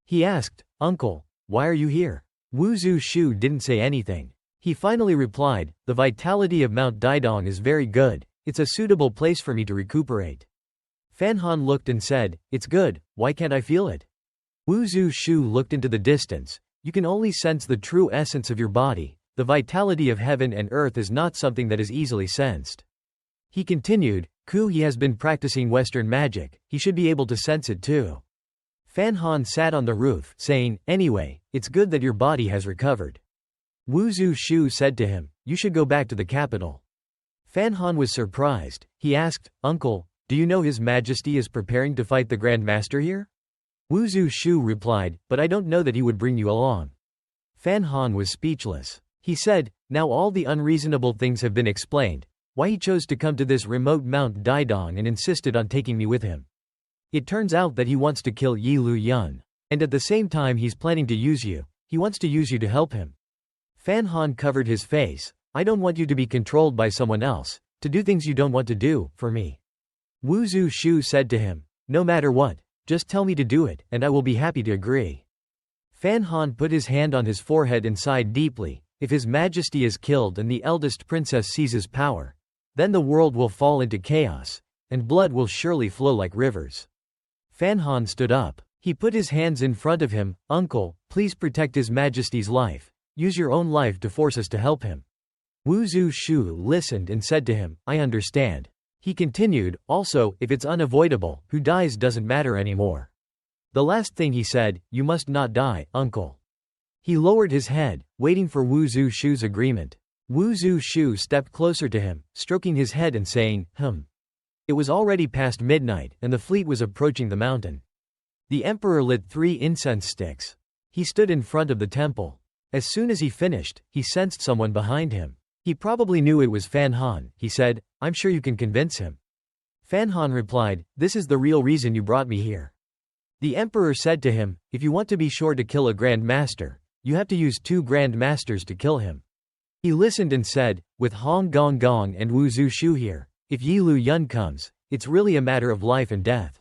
He asked, "Uncle, why are you here?" Wu Zhu didn't say anything. He finally replied, "The vitality of Mount Daidong is very good. It's a suitable place for me to recuperate." Fan Han looked and said, "It's good, why can't I feel it?" Wu Zhu looked into the distance. "You can only sense the true essence of your body. The vitality of heaven and earth is not something that is easily sensed." He continued, He has been practicing Western magic, he should be able to sense it too." Fan Han sat on the roof, saying, "Anyway, it's good that your body has recovered." Wu Zhu said to him, "You should go back to the capital." Fan Han was surprised. He asked, "Uncle, do you know His Majesty is preparing to fight the Grand Master here?" Wu Zhu replied, "But I don't know that he would bring you along." Fan Han was speechless. He said, "Now all the unreasonable things have been explained. Why he chose to come to this remote Mount Daidong and insisted on taking me with him. It turns out that he wants to kill Yi Lu Yun. And at the same time he's planning to use you. He wants to use you to help him." Fan Han covered his face. "I don't want you to be controlled by someone else, to do things you don't want to do, for me." Wu Zhu said to him, "No matter what, just tell me to do it, and I will be happy to agree." Fan Han put his hand on his forehead and sighed deeply. "If His Majesty is killed and the eldest princess seizes power, then the world will fall into chaos, and blood will surely flow like rivers." Fan Han stood up. He put his hands in front of him. "Uncle, please protect His Majesty's life. Use your own life to force us to help him." Wu Zhu listened and said to him, "I understand." He continued, "Also, if it's unavoidable, who dies doesn't matter anymore." The last thing he said, "You must not die, uncle." He lowered his head, waiting for Wu Zhu's agreement. Wu Zhu stepped closer to him, stroking his head and saying, It was already past midnight, and the fleet was approaching the mountain. The emperor lit 3 incense sticks. He stood in front of the temple. As soon as he finished, he sensed someone behind him. He probably knew it was Fan Han. He said, "I'm sure you can convince him." Fan Han replied, "This is the real reason you brought me here." The emperor said to him, "If you want to be sure to kill a Grand Master, you have to use 2 Grand Masters to kill him." He listened and said, "With Hong Gong Gong and Wu Zhu here, if Yi Lu Yun comes, it's really a matter of life and death."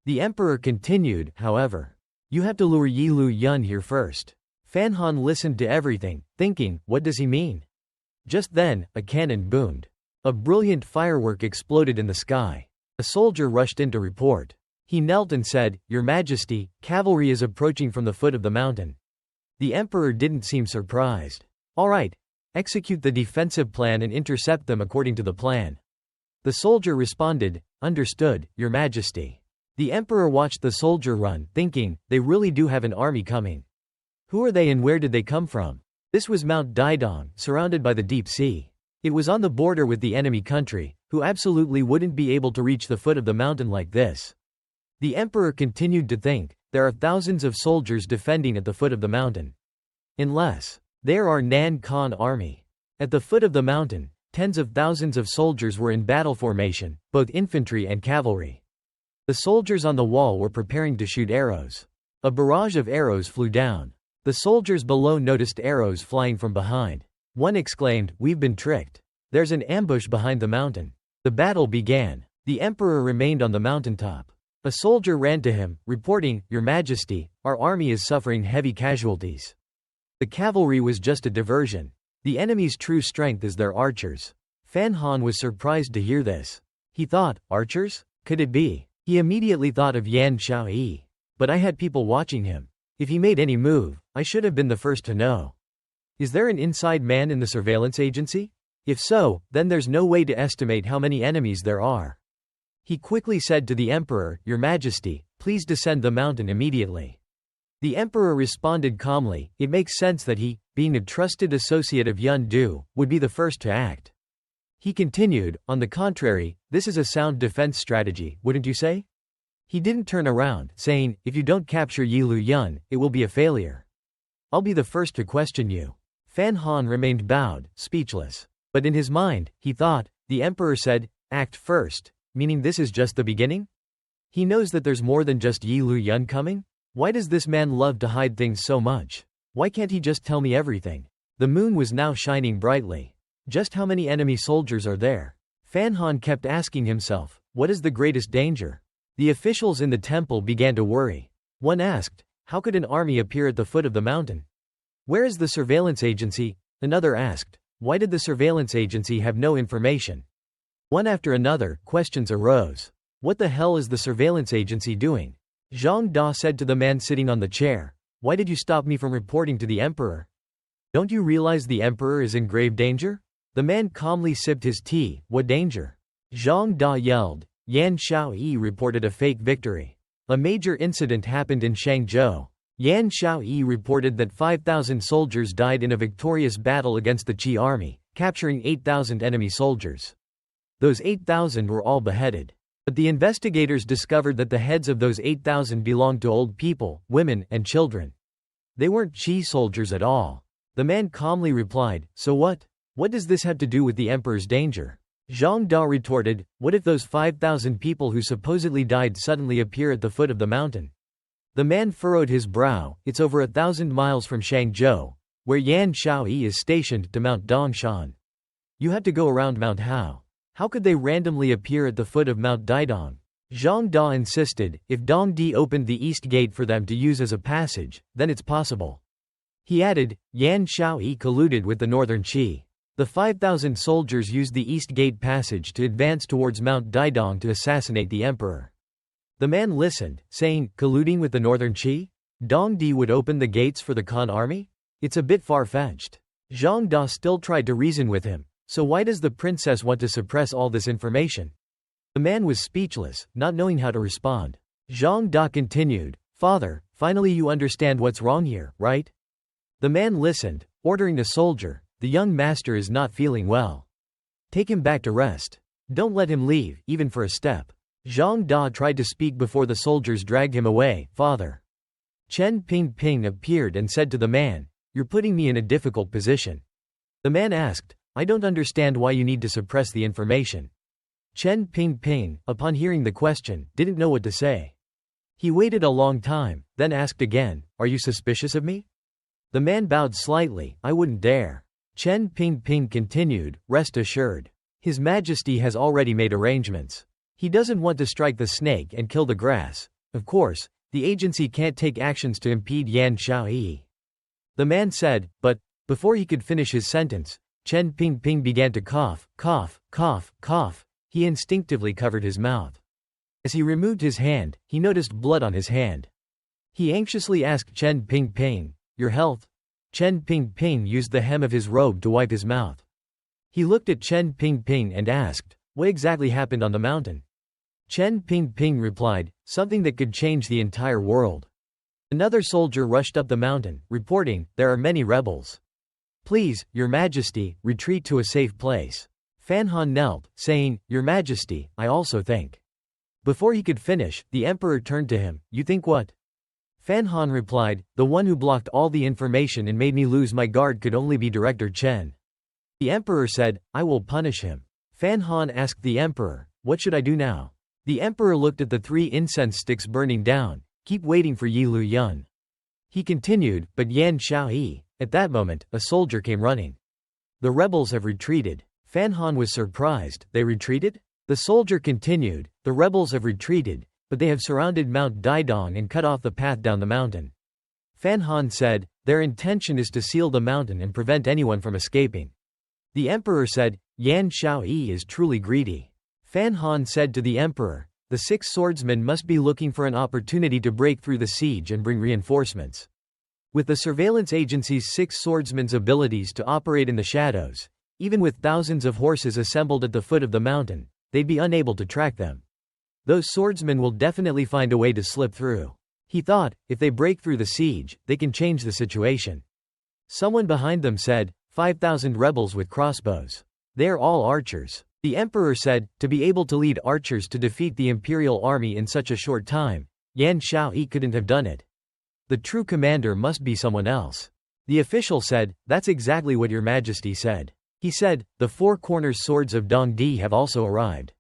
The emperor continued, "However, you have to lure Yi Lu Yun here first." Fan Han listened to everything, thinking, what does he mean? Just then, a cannon boomed. A brilliant firework exploded in the sky. A soldier rushed in to report. He knelt and said, "Your Majesty, cavalry is approaching from the foot of the mountain." The emperor didn't seem surprised. "All right. Execute the defensive plan and intercept them according to the plan." The soldier responded, "Understood, Your Majesty." The emperor watched the soldier run, thinking, they really do have an army coming. Who are they and where did they come from? This was Mount Daidong, surrounded by the deep sea. It was on the border with the enemy country, who absolutely wouldn't be able to reach the foot of the mountain like this. The emperor continued to think, there are thousands of soldiers defending at the foot of the mountain. Unless there are Nan Khan army. At the foot of the mountain, tens of thousands of soldiers were in battle formation, both infantry and cavalry. The soldiers on the wall were preparing to shoot arrows. A barrage of arrows flew down. The soldiers below noticed arrows flying from behind. One exclaimed, "We've been tricked. There's an ambush behind the mountain." The battle began. The emperor remained on the mountaintop. A soldier ran to him, reporting, "Your Majesty, our army is suffering heavy casualties." The cavalry was just a diversion. The enemy's true strength is their archers. Fan Han was surprised to hear this. He thought, archers? Could it be? He immediately thought of Yan Xiaoyi. But I had people watching him. If he made any move, I should have been the first to know. Is there an inside man in the surveillance agency? If so, then there's no way to estimate how many enemies there are. He quickly said to the emperor, "Your Majesty, please descend the mountain immediately." The emperor responded calmly, it makes sense that he, being a trusted associate of Yun Du, would be the first to act. He continued, "On the contrary, this is a sound defense strategy, wouldn't you say?" He didn't turn around, saying, "If you don't capture Yi Lu Yun, it will be a failure. I'll be the first to question you." Fan Han remained bowed, speechless. But in his mind, he thought, the emperor said, "Act first," meaning this is just the beginning? He knows that there's more than just Yi Lu Yun coming? Why does this man love to hide things so much? Why can't he just tell me everything? The moon was now shining brightly. Just how many enemy soldiers are there? Fan Han kept asking himself, what is the greatest danger? The officials in the temple began to worry. One asked, how could an army appear at the foot of the mountain? Where is the surveillance agency? Another asked, why did the surveillance agency have no information? One after another, questions arose. What the hell is the surveillance agency doing? Zhang Da said to the man sitting on the chair, why did you stop me from reporting to the emperor? Don't you realize the emperor is in grave danger? The man calmly sipped his tea. What danger? Zhang Da yelled. Yan Shaoyi reported a fake victory. A major incident happened in Shangzhou. Yan Shaoyi reported that 5,000 soldiers died in a victorious battle against the Qi army, capturing 8,000 enemy soldiers. Those 8,000 were all beheaded. But the investigators discovered that the heads of those 8,000 belonged to old people, women, and children. They weren't Qi soldiers at all. The man calmly replied, so what? What does this have to do with the emperor's danger? Zhang Da retorted, what if those 5,000 people who supposedly died suddenly appear at the foot of the mountain? The man furrowed his brow. It's over 1,000 miles from Shangzhou, where Yan Shaoyi is stationed, to Mount Dongshan. You have to go around Mount Hao. How could they randomly appear at the foot of Mount Daidong? Zhang Da insisted, if Dongdi opened the east gate for them to use as a passage, then it's possible. He added, Yan Shaoyi colluded with the northern Qi. The 5,000 soldiers used the East Gate passage to advance towards Mount Daidong to assassinate the emperor. The man listened, saying, colluding with the northern Qi? Dongdi would open the gates for the Khan army? It's a bit far-fetched. Zhang Da still tried to reason with him, so why does the princess want to suppress all this information? The man was speechless, not knowing how to respond. Zhang Da continued, Father, finally you understand what's wrong here, right? The man listened, ordering a soldier, the young master is not feeling well. Take him back to rest. Don't let him leave, even for a step. Zhang Da tried to speak before the soldiers dragged him away. Father. Chen Ping appeared and said to the man, you're putting me in a difficult position. The man asked, I don't understand why you need to suppress the information. Chen Ping, upon hearing the question, didn't know what to say. He waited a long time, then asked again, are you suspicious of me? The man bowed slightly, I wouldn't dare. Chen Ping continued, rest assured. His Majesty has already made arrangements. He doesn't want to strike the snake and kill the grass. Of course, the agency can't take actions to impede Yan Shaoyi. The man said, but, before he could finish his sentence, Chen Ping began to cough. He instinctively covered his mouth. As he removed his hand, he noticed blood on his hand. He anxiously asked Chen Ping, your health? Chen Ping used the hem of his robe to wipe his mouth. He looked at Chen Ping and asked, what exactly happened on the mountain? Chen Ping replied, something that could change the entire world. Another soldier rushed up the mountain, reporting, there are many rebels. Please, Your Majesty, retreat to a safe place. Fan Han knelt, saying, Your Majesty, I also think. Before he could finish, the emperor turned to him, you think what? Fan Han replied, the one who blocked all the information and made me lose my guard could only be Director Chen. The emperor said, I will punish him. Fan Han asked the emperor, what should I do now? The emperor looked at the 3 incense sticks burning down, keep waiting for Yi Lu Yun. He continued, but Yan Shaoyi. At that moment, a soldier came running. The rebels have retreated. Fan Han was surprised, they retreated? The soldier continued, the rebels have retreated, but they have surrounded Mount Daidong and cut off the path down the mountain. Fan Han said, their intention is to seal the mountain and prevent anyone from escaping. The emperor said, Yan Shaoyi is truly greedy. Fan Han said to the emperor, the 6 swordsmen must be looking for an opportunity to break through the siege and bring reinforcements. With the surveillance agency's 6 swordsmen's abilities to operate in the shadows, even with thousands of horses assembled at the foot of the mountain, they'd be unable to track them. Those swordsmen will definitely find a way to slip through. He thought, if they break through the siege, they can change the situation. Someone behind them said, 5,000 rebels with crossbows. They're all archers. The emperor said, to be able to lead archers to defeat the imperial army in such a short time, Yan Shaoyi couldn't have done it. The true commander must be someone else. The official said, that's exactly what Your Majesty said. He said, the 4 corners swords of Dongdi have also arrived.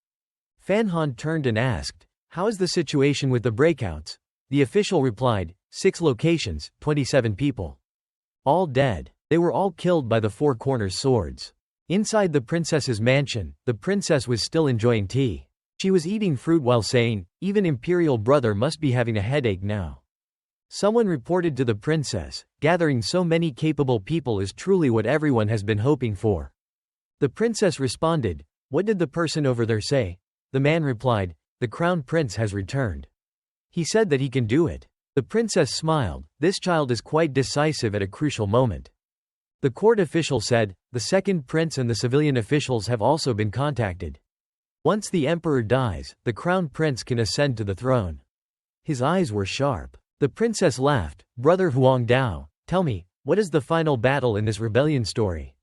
Fan Han turned and asked, how is the situation with the breakouts? The official replied, 6 locations, 27 people. All dead. They were all killed by the Four Corners swords. Inside the princess's mansion, the princess was still enjoying tea. She was eating fruit while saying, "Even Imperial brother must be having a headache now." Someone reported to the princess, "Gathering so many capable people is truly what everyone has been hoping for." The princess responded, "What did the person over there say?" The man replied, "The crown prince has returned. He said that he can do it." The princess smiled. This child is quite decisive at a crucial moment. The court official said, "The second prince and the civilian officials have also been contacted. Once the emperor dies, the crown prince can ascend to the throne." His eyes were sharp. The princess laughed. "Brother Huang Dao, tell me, what is the final battle in this rebellion story?"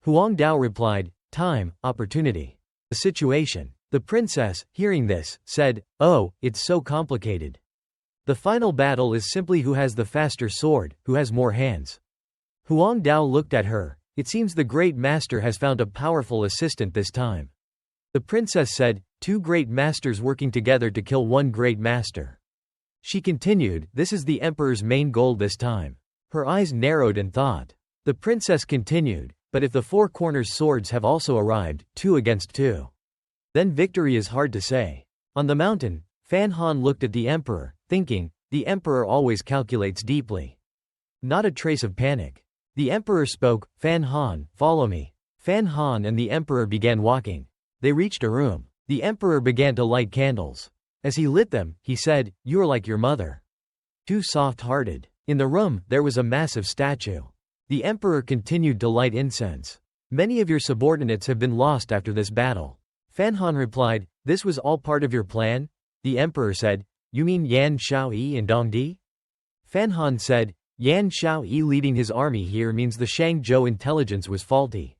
Huang Dao replied, "Time, opportunity. The situation." The princess, hearing this, said, "Oh, it's so complicated. The final battle is simply who has the faster sword, who has more hands." Huang Dao looked at her. "It seems the great master has found a powerful assistant this time." The princess said, "Two great masters working together to kill one great master." She continued, "This is the emperor's main goal this time." Her eyes narrowed in thought. The princess continued, "But if the Four Corners swords have also arrived, 2 against 2. Then victory is hard to say." On the mountain, Fan Han looked at the emperor, thinking, the emperor always calculates deeply. Not a trace of panic. The emperor spoke, "Fan Han, follow me." Fan Han and the emperor began walking. They reached a room. The emperor began to light candles. As he lit them, he said, "You are like your mother. Too soft-hearted." In the room, there was a massive statue. The emperor continued to light incense. "Many of your subordinates have been lost after this battle." Fan Han replied, "This was all part of your plan?" The emperor said, "You mean Yan Shaoyi and Dong Di?" Fan Han said, "Yan Shaoyi leading his army here means the Shangzhou intelligence was faulty.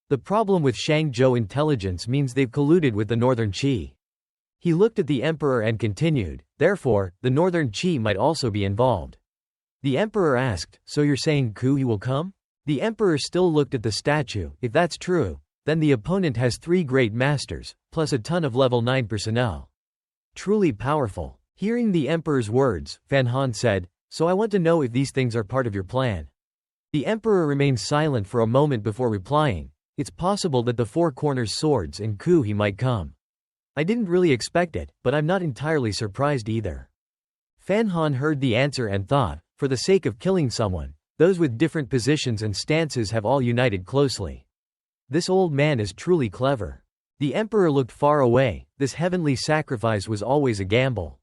The problem with Shangzhou intelligence means they've colluded with the Northern Qi." He looked at the emperor and continued, "Therefore, the Northern Qi might also be involved." The emperor asked, "So you're saying Kui will come?" The emperor still looked at the statue. "If that's true, then the opponent has 3 great masters, plus a ton of level 9 personnel. Truly powerful." Hearing the emperor's words, Fan Han said, "So I want to know if these things are part of your plan." The emperor remained silent for a moment before replying, "It's possible that the Four Corners swords and Kui might come. I didn't really expect it, but I'm not entirely surprised either." Fan Han heard the answer and thought, for the sake of killing someone, those with different positions and stances have all united closely. This old man is truly clever. The emperor looked far away. This heavenly sacrifice was always a gamble.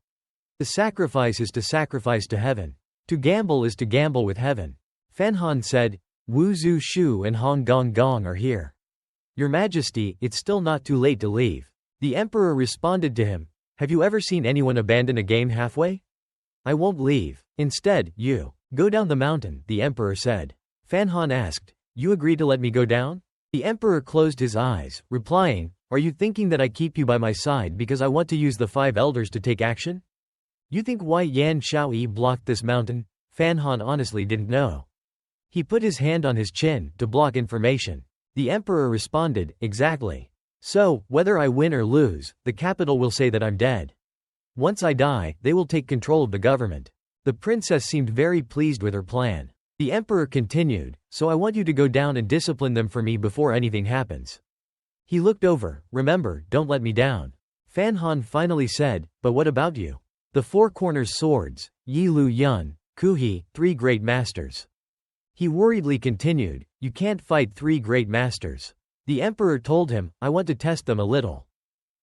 The sacrifice is to sacrifice to heaven. To gamble is to gamble with heaven. Fan Han said, "Wu Zhu Shu and Hong Gong Gong are here. Your Majesty, it's still not too late to leave." The emperor responded to him, "Have you ever seen anyone abandon a game halfway? I won't leave. Instead, you go down the mountain," the emperor said. Fan Han asked, "You agree to let me go down?" The emperor closed his eyes, replying, "Are you thinking that I keep you by my side because I want to use the 5 elders to take action? You think why Yan Shaoyi blocked this mountain?" Fan Han honestly didn't know. He put his hand on his chin, to block information. The emperor responded, "Exactly. So, whether I win or lose, the capital will say that I'm dead. Once I die, they will take control of the government." The princess seemed very pleased with her plan. The emperor continued, "So I want you to go down and discipline them for me before anything happens." He looked over, "Remember, don't let me down." Fan Han finally said, "But what about you?" The Four Corners swords, Yi Lu Yun, Kuhi, 3 great masters. He worriedly continued, "You can't fight 3 great masters." The emperor told him, "I want to test them a little.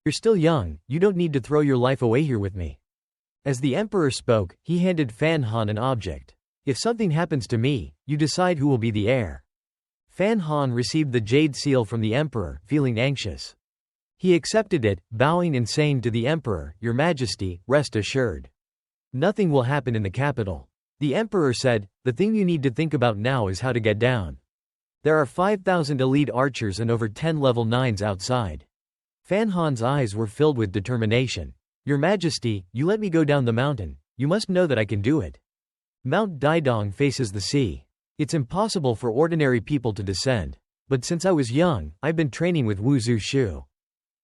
You're still young, you don't need to throw your life away here with me." As the emperor spoke, he handed Fan Han an object. "If something happens to me, you decide who will be the heir." Fan Han received the jade seal from the emperor, feeling anxious. He accepted it, bowing and saying to the emperor, "Your Majesty, rest assured. Nothing will happen in the capital." The emperor said, "The thing you need to think about now is how to get down. There are 5,000 elite archers and over 10 level 9s outside." Fan Han's eyes were filled with determination. "Your Majesty, you let me go down the mountain. You must know that I can do it. Mount Daidong faces the sea. It's impossible for ordinary people to descend. But since I was young, I've been training with Wu Zhu Shu.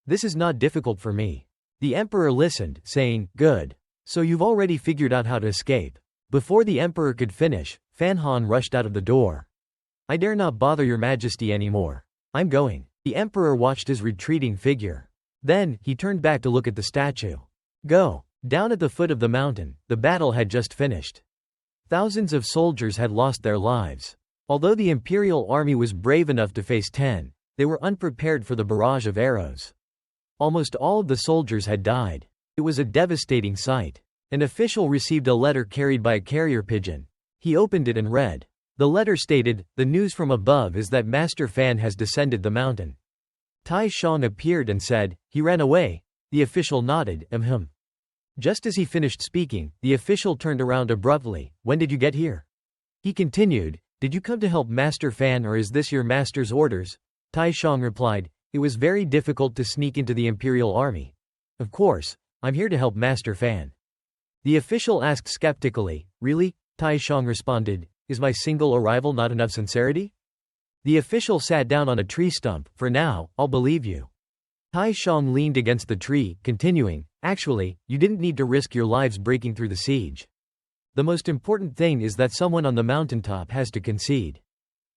This is not difficult for me." The emperor listened, saying, "Good. So you've already figured out how to escape." Before the emperor could finish, Fan Han rushed out of the door. "I dare not bother your majesty anymore. I'm going." The emperor watched his retreating figure. Then, he turned back to look at the statue. Go. Down at the foot of the mountain, the battle had just finished. Thousands of soldiers had lost their lives. Although the imperial army was brave enough to face 10, they were unprepared for the barrage of arrows. Almost all of the soldiers had died. It was a devastating sight. An official received a letter carried by a carrier pigeon. He opened it and read. The letter stated, "The news from above is that Master Fan has descended the mountain." Tai Shang appeared and said, "He ran away." The official nodded, Just as he finished speaking, the official turned around abruptly. "When did you get here?" He continued, "Did you come to help Master Fan or is this your master's orders?" Tai Shang replied, "It was very difficult to sneak into the imperial army. Of course, I'm here to help Master Fan." The official asked skeptically, "Really?" Tai Shang responded, "Is my single arrival not enough sincerity?" The official sat down on a tree stump. "For now, I'll believe you." Tai Shang leaned against the tree, continuing, "Actually, you didn't need to risk your lives breaking through the siege. The most important thing is that someone on the mountaintop has to concede.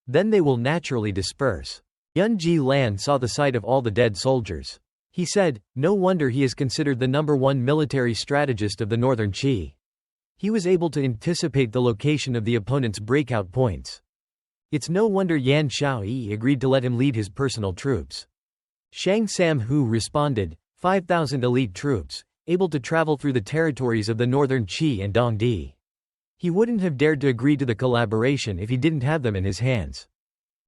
Then they will naturally disperse." Yun Ji Lan saw the sight of all the dead soldiers. He said, "No wonder he is considered the #1 military strategist of the Northern Qi. He was able to anticipate the location of the opponent's breakout points. It's no wonder Yan Xiaoyi agreed to let him lead his personal troops." Shang Sam Hu responded, 5,000 elite troops, able to travel through the territories of the Northern Qi and Dongdi. He wouldn't have dared to agree to the collaboration if he didn't have them in his hands.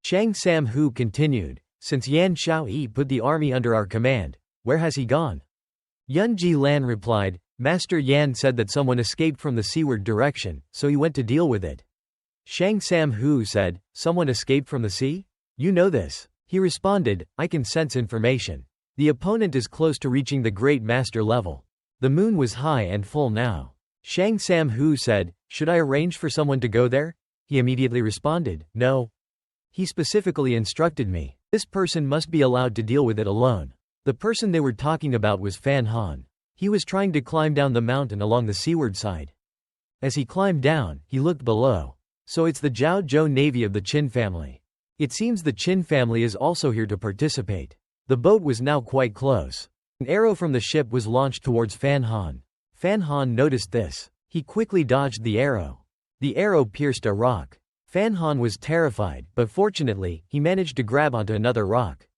Shang Sam Hu continued, "Since Yan Xiaoyi put the army under our command, where has he gone?" Yun Ji Lan replied, "Master Yan said that someone escaped from the seaward direction, so he went to deal with it." Shang Sam Hu said, "Someone escaped from the sea? You know this?" He responded, "I can sense information. The opponent is close to reaching the great master level." The moon was high and full now. Shang Sam Hu said, "Should I arrange for someone to go there?" He immediately responded, "No. He specifically instructed me. This person must be allowed to deal with it alone." The person they were talking about was Fan Han. He was trying to climb down the mountain along the seaward side. As he climbed down, he looked below. So it's the Zhao Zhou Navy of the Qin family. It seems the Qin family is also here to participate. The boat was now quite close. An arrow from the ship was launched towards Fan Han. Fan Han noticed this. He quickly dodged the arrow. The arrow pierced a rock. Fan Han was terrified, but fortunately, he managed to grab onto another rock.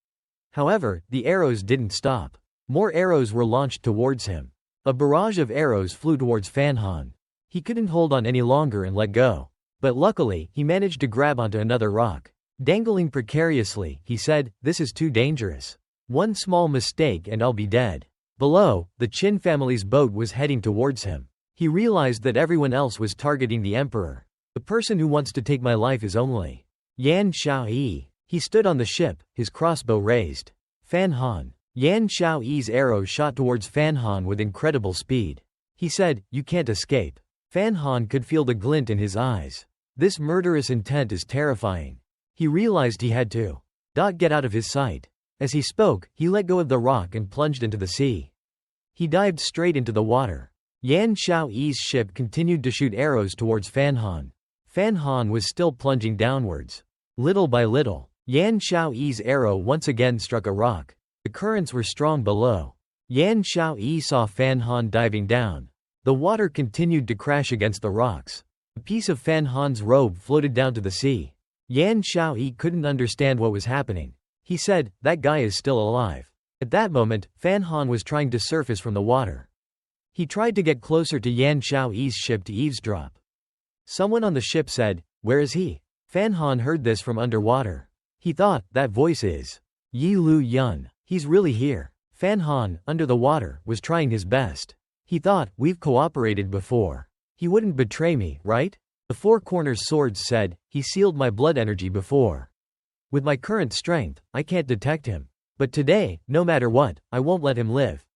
However, the arrows didn't stop. More arrows were launched towards him. A barrage of arrows flew towards Fan Han. He couldn't hold on any longer and let go. But luckily, he managed to grab onto another rock. Dangling precariously, he said, "This is too dangerous. One small mistake and I'll be dead." Below, the Qin family's boat was heading towards him. He realized that everyone else was targeting the emperor. "The person who wants to take my life is only Yan Xiaoyi." He stood on the ship, his crossbow raised. Fan Han. Yan Xiaoyi's arrow shot towards Fan Han with incredible speed. He said, "You can't escape." Fan Han could feel the glint in his eyes. This murderous intent is terrifying. He realized he had to get out of his sight. As he spoke, he let go of the rock and plunged into the sea. He dived straight into the water. Yan Xiaoyi's ship continued to shoot arrows towards Fan Han. Fan Han was still plunging downwards. Little by little, Yan Xiaoyi's arrow once again struck a rock. The currents were strong below. Yan Xiaoyi saw Fan Han diving down. The water continued to crash against the rocks. A piece of Fan Han's robe floated down to the sea. Yan Xiaoyi couldn't understand what was happening. He said, "That guy is still alive." At that moment, Fan Han was trying to surface from the water. He tried to get closer to Yan Xiaoyi's ship to eavesdrop. Someone on the ship said, "Where is he?" Fan Han heard this from underwater. He thought, "That voice is Yi Lu Yun. He's really here." Fan Han, under the water, was trying his best. He thought, "We've cooperated before. He wouldn't betray me, right?" The Four Corners Swords said, "He sealed my blood energy before. With my current strength, I can't detect him. But today, no matter what, I won't let him live."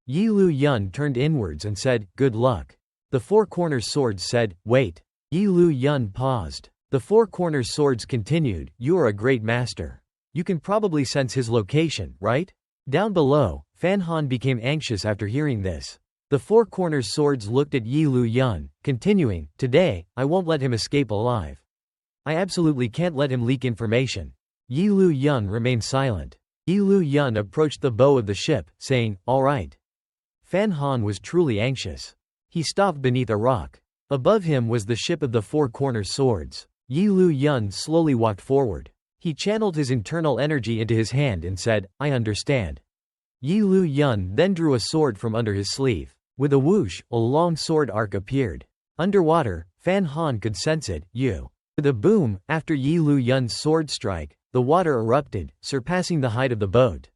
Yi Lu Yun turned inwards and said, "Good luck." The Four Corners Swords said, "Wait." Yi Lu Yun paused. The Four Corners Swords continued, "You are a great master. You can probably sense his location, right?" Down below, Fan Han became anxious after hearing this. The Four Corners swords looked at Yi Lu Yun, continuing, "Today, I won't let him escape alive. I absolutely can't let him leak information." Yi Lu Yun remained silent. Yi Lu Yun approached the bow of the ship, saying, "All right." Fan Han was truly anxious. He stopped beneath a rock. Above him was the ship of the Four Corners swords. Yi Lu Yun slowly walked forward. He channeled his internal energy into his hand and said, "I understand." Yi Lu Yun then drew a sword from under his sleeve. With a whoosh, a long sword arc appeared. Underwater, Fan Han could sense it. With a boom, after Yi Lu Yun's sword strike, the water erupted, surpassing the height of the boat.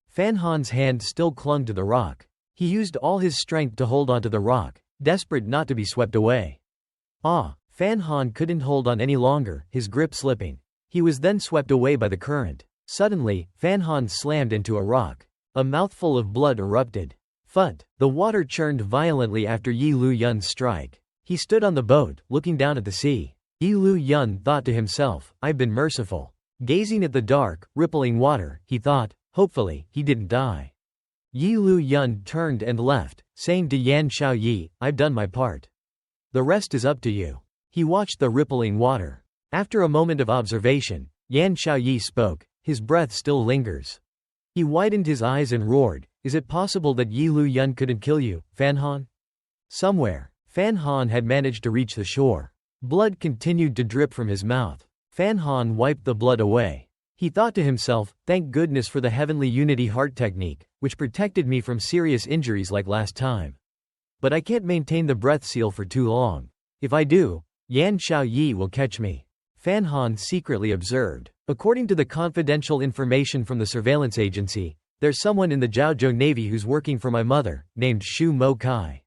Fan Han's hand still clung to the rock. He used all his strength to hold onto the rock, desperate not to be swept away. Fan Han couldn't hold on any longer, his grip slipping. He was then swept away by the current. Suddenly, Fan Han slammed into a rock. A mouthful of blood erupted. Phut! The water churned violently after Yi Lu Yun's strike. He stood on the boat, looking down at the sea. Yi Lu Yun thought to himself, "I've been merciful." Gazing at the dark, rippling water, he thought, "Hopefully, he didn't die." Yi Lu Yun turned and left, saying to Yan Xiaoyi, "I've done my part. The rest is up to you." He watched the rippling water. After a moment of observation, Yan Xiaoyi spoke, his breath still lingers. He widened his eyes and roared, "Is it possible that Yi Lu Yun couldn't kill you, Fan Han?" Somewhere, Fan Han had managed to reach the shore. Blood continued to drip from his mouth. Fan Han wiped the blood away. He thought to himself, "Thank goodness for the heavenly unity heart technique, which protected me from serious injuries like last time. But I can't maintain the breath seal for too long. If I do, Yan Xiaoyi will catch me." Fan Han secretly observed. "According to the confidential information from the surveillance agency, there's someone in the Jiaozhou Navy who's working for my mother, named Xu Mo Kai.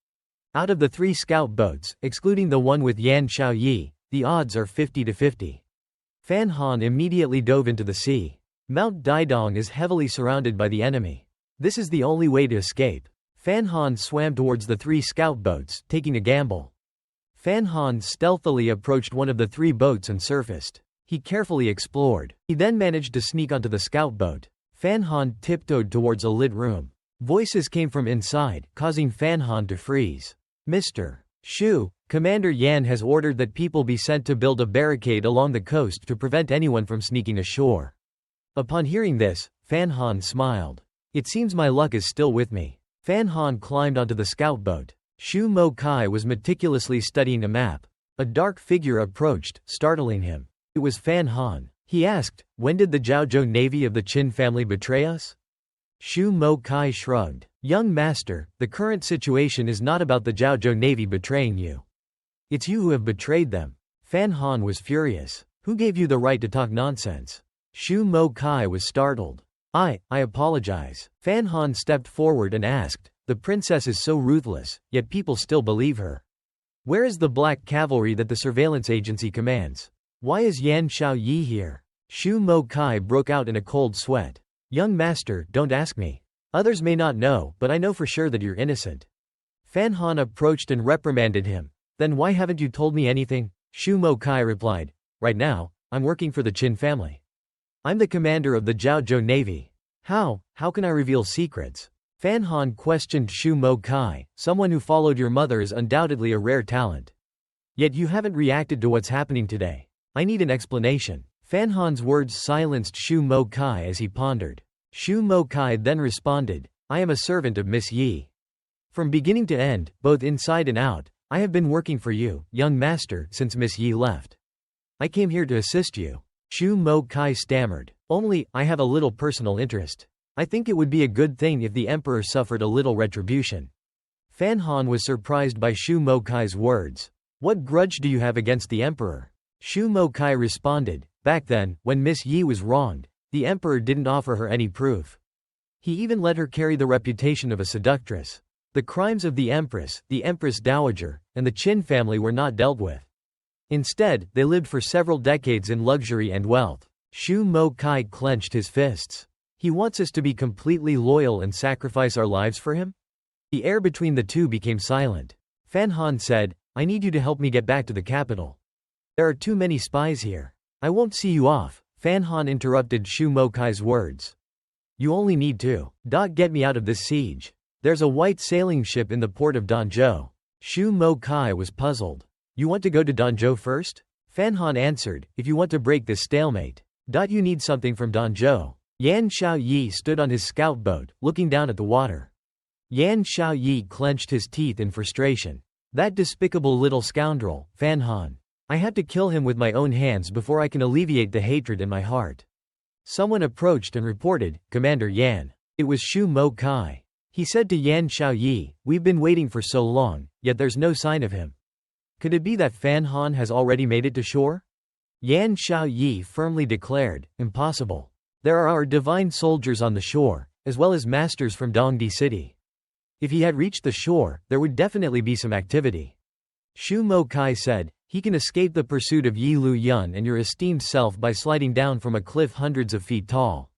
Out of the 3 scout boats, excluding the one with Yan Xiaoyi, the odds are 50-50. Fan Han immediately dove into the sea. Mount Daidong is heavily surrounded by the enemy. This is the only way to escape. Fan Han swam towards the 3 scout boats, taking a gamble. Fan Han stealthily approached one of the 3 boats and surfaced. He carefully explored. He then managed to sneak onto the scout boat. Fan Han tiptoed towards a lit room. Voices came from inside, causing Fan Han to freeze. "Mr. Xu, Commander Yan has ordered that people be sent to build a barricade along the coast to prevent anyone from sneaking ashore." Upon hearing this, Fan Han smiled. "It seems my luck is still with me." Fan Han climbed onto the scout boat. Xu Mo Kai was meticulously studying a map. A dark figure approached, startling him. It was Fan Han. He asked, "When did the Jiaozhou Navy of the Qin family betray us?" Xu Mo Kai shrugged. "Young master, the current situation is not about the Jiaozhou Navy betraying you. It's you who have betrayed them." Fan Han was furious. "Who gave you the right to talk nonsense?" Xu Mo Kai was startled. I apologize." Fan Han stepped forward and asked, "The princess is so ruthless, yet people still believe her. Where is the black cavalry that the surveillance agency commands? Why is Yan Xiaoyi here?" Xu Mo Kai broke out in a cold sweat. "Young master, don't ask me. Others may not know, but I know for sure that you're innocent." Fan Han approached and reprimanded him. "Then why haven't you told me anything?" Xu Mo Kai replied, "Right now, I'm working for the Qin family. I'm the commander of the Jiaozhou Navy. How can I reveal secrets?" Fan Han questioned Xu Mo Kai. "Someone who followed your mother is undoubtedly a rare talent. Yet you haven't reacted to what's happening today. I need an explanation." Fan Han's words silenced Xu Mo Kai as he pondered. Xu Mo Kai then responded, "I am a servant of Miss Yi. From beginning to end, both inside and out, I have been working for you, young master, since Miss Yi left. I came here to assist you." Xu Mo Kai stammered, "Only, I have a little personal interest. I think it would be a good thing if the emperor suffered a little retribution." Fan Han was surprised by Xu Mo Kai's words. "What grudge do you have against the emperor?" Xu Mo Kai responded, "Back then, when Miss Yi was wronged, the emperor didn't offer her any proof. He even let her carry the reputation of a seductress. The crimes of the empress dowager, and the Qin family were not dealt with. Instead, they lived for several decades in luxury and wealth." Xu Mo Kai clenched his fists. "He wants us to be completely loyal and sacrifice our lives for him?" The air between the two became silent. Fan Han said, "I need you to help me get back to the capital. There are too many spies here." "I won't see you off," Fan Han interrupted Xu Mo Kai's words. "You only need to get me out of this siege." There's a white sailing ship in the port of Danzhou. Shu Mo Kai was puzzled. You want to go to Danzhou first? Fan Han answered, if you want to break this stalemate. You need something from Danzhou. Yan Xiaoyi stood on his scout boat, looking down at the water. Yan Xiaoyi clenched his teeth in frustration. That despicable little scoundrel, Fan Han. I had to kill him with my own hands before I can alleviate the hatred in my heart. Someone approached and reported, Commander Yan. It was Shu Mo Kai. He said to Yan Xiaoyi, we've been waiting for so long, yet there's no sign of him. Could it be that Fan Han has already made it to shore? Yan Xiaoyi firmly declared, impossible. There are our divine soldiers on the shore, as well as masters from Dongdi City. If he had reached the shore, there would definitely be some activity. Shu Mo Kai said, he can escape the pursuit of Yi Lu Yun and your esteemed self by sliding down from a cliff hundreds of feet tall.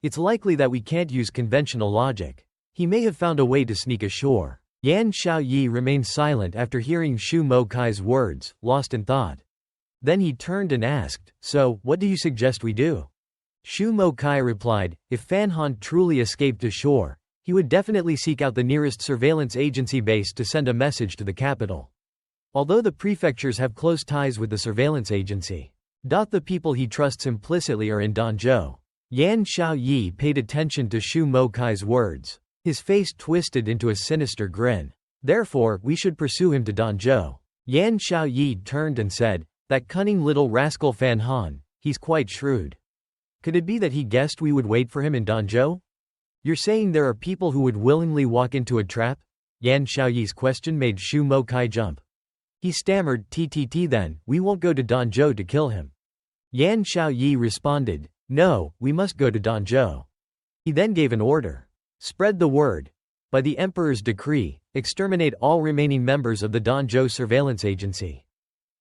It's likely that we can't use conventional logic. He may have found a way to sneak ashore. Yan Xiaoyi remained silent after hearing Shu Mo Kai's words, lost in thought. Then he turned and asked, so, what do you suggest we do? Shu Mo Kai replied, if Fan Han truly escaped to shore, he would definitely seek out the nearest surveillance agency base to send a message to the capital. Although the prefectures have close ties with the surveillance agency, the people he trusts implicitly are in Danzhou. Yan Xiaoyi paid attention to Shu Mo Kai's words. His face twisted into a sinister grin. Therefore, we should pursue him to Danzhou. Yan Xiaoyi turned and said, that cunning little rascal Fan Han, he's quite shrewd. Could it be that he guessed we would wait for him in Danzhou? You're saying there are people who would willingly walk into a trap? Yan Xiaoyi's question made Shu Mo Kai jump. He stammered, then, we won't go to Danzhou to kill him. Yan Xiaoyi responded, no, we must go to Danzhou. He then gave an order. Spread the word. By the Emperor's decree, exterminate all remaining members of the Danzhou surveillance agency.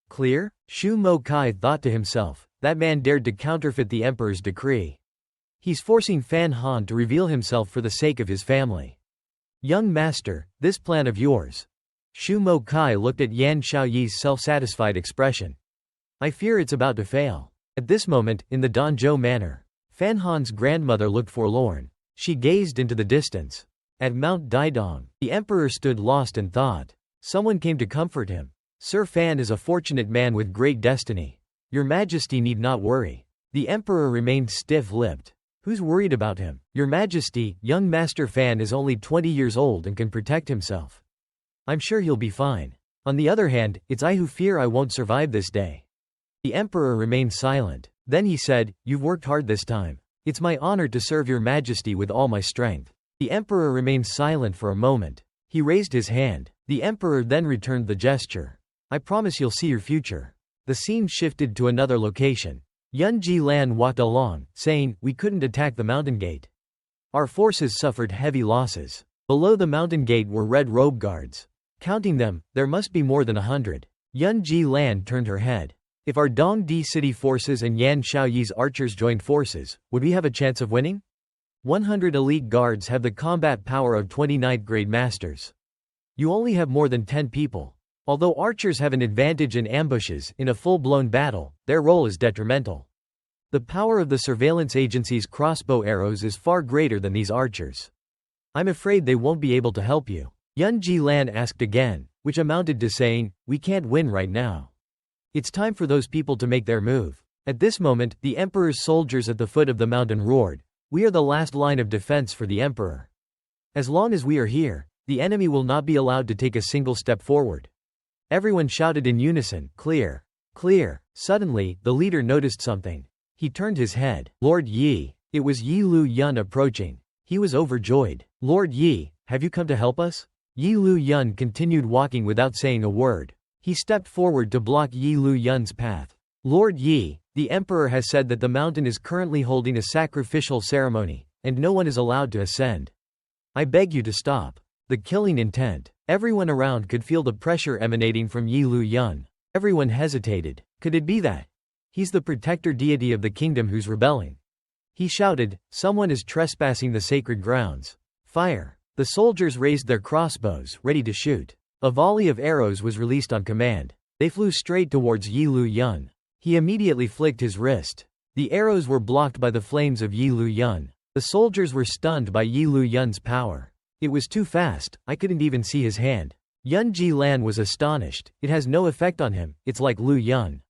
Clear? Shu Mo Kai thought to himself, that man dared to counterfeit the Emperor's decree. He's forcing Fan Han to reveal himself for the sake of his family. Young master, this plan of yours. Shu Mo Kai looked at Yan Xiaoyi's self-satisfied expression. I fear it's about to fail. At this moment, in the Danzhou manor, Fan Han's grandmother looked forlorn. She gazed into the distance. At Mount Daidong, the emperor stood lost in thought. Someone came to comfort him. Sir Fan is a fortunate man with great destiny. Your Majesty need not worry. The emperor remained stiff-lipped. Who's worried about him? Your Majesty, young Master Fan is only 20 years old and can protect himself. I'm sure he'll be fine. On the other hand, it's I who fear I won't survive this day. The emperor remained silent. Then he said, you've worked hard this time. It's my honor to serve your Majesty with all my strength. The emperor remained silent for a moment. He raised his hand. The emperor then returned the gesture. I promise you'll see your future. The scene shifted to another location. Yun Ji-lan walked along, saying, we couldn't attack the mountain gate. Our forces suffered heavy losses. Below the mountain gate were red robe guards. Counting them, there must be more than 100. Yun Ji-lan turned her head. If our Dongdi City forces and Yan Xiaoyi's archers joined forces, would we have a chance of winning? 100 elite guards have the combat power of 29th grade masters. You only have more than 10 people. Although archers have an advantage in ambushes, in a full-blown battle, their role is detrimental. The power of the surveillance agency's crossbow arrows is far greater than these archers. I'm afraid they won't be able to help you. Yun Ji-lan asked again, which amounted to saying, we can't win right now. It's time for those people to make their move. At this moment, the Emperor's soldiers at the foot of the mountain roared, we are the last line of defense for the Emperor. As long as we are here, the enemy will not be allowed to take a single step forward. Everyone shouted in unison, clear, clear. Suddenly, the leader noticed something. He turned his head. Lord Yi. It was Yi Lu Yun approaching. He was overjoyed. Lord Yi, have you come to help us? Yi Lu Yun continued walking without saying a word. He stepped forward to block Yi Lu Yun's path. Lord Yi, the emperor has said that the mountain is currently holding a sacrificial ceremony, and no one is allowed to ascend. I beg you to stop. The killing intent. Everyone around could feel the pressure emanating from Yi Lu Yun. Everyone hesitated. Could it be that he's the protector deity of the kingdom who's rebelling? He shouted, someone is trespassing the sacred grounds. Fire. The soldiers raised their crossbows, ready to shoot. A volley of arrows was released on command. They flew straight towards Yi Lu Yun. He immediately flicked his wrist. The arrows were blocked by the flames of Yi Lu Yun. The soldiers were stunned by Yi Lu Yun's power. It was too fast, I couldn't even see his hand. Yun Ji-lan was astonished. It has no effect on him, it's like Lu Yun.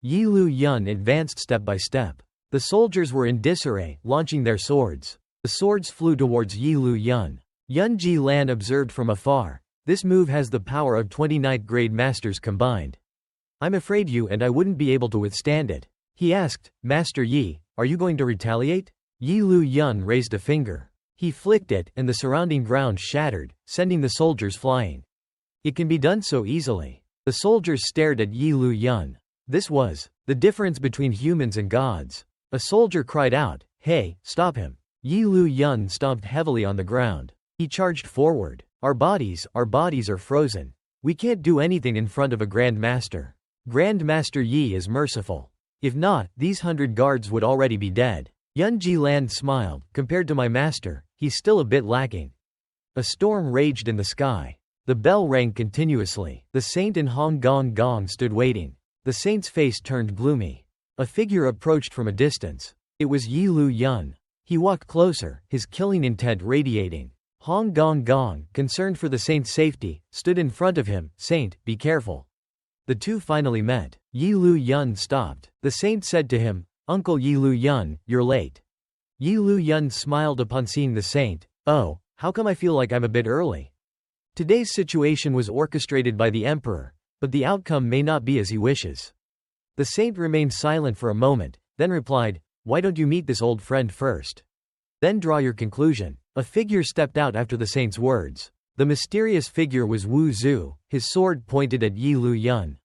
Yi Lu Yun advanced step by step. The soldiers were in disarray, launching their swords. The swords flew towards Yi Lu Yun. Yun Ji-lan observed from afar. This move has the power of 29th grade masters combined. I'm afraid you and I wouldn't be able to withstand it. He asked, Master Yi, are you going to retaliate? Yi Lu Yun raised a finger. He flicked it, and the surrounding ground shattered, sending the soldiers flying. It can be done so easily. The soldiers stared at Yi Lu Yun. This was the difference between humans and gods. A soldier cried out, hey, stop him. Yi Lu Yun stomped heavily on the ground. He charged forward. Our bodies are frozen. We can't do anything in front of a Grand Master. Grand Master Yi is merciful. If not, these 100 guards would already be dead. Yun Ji-lan smiled. Compared to my master, he's still a bit lacking. A storm raged in the sky. The bell rang continuously. The saint and Hong Gong Gong stood waiting. The saint's face turned gloomy. A figure approached from a distance. It was Yi Lu Yun. He walked closer, his killing intent radiating. Hong Gong Gong, concerned for the saint's safety, stood in front of him. Saint, be careful. The two finally met. Yi Lu Yun stopped. The saint said to him, Uncle Yi Lu Yun, you're late. Yi Lu Yun smiled upon seeing the saint. Oh, how come I feel like I'm a bit early? Today's situation was orchestrated by the emperor, but the outcome may not be as he wishes. The saint remained silent for a moment, then replied, why don't you meet this old friend first? Then draw your conclusion. A figure stepped out after the saint's words. The mysterious figure was Wu Zhu, his sword pointed at Yi Lu Yun.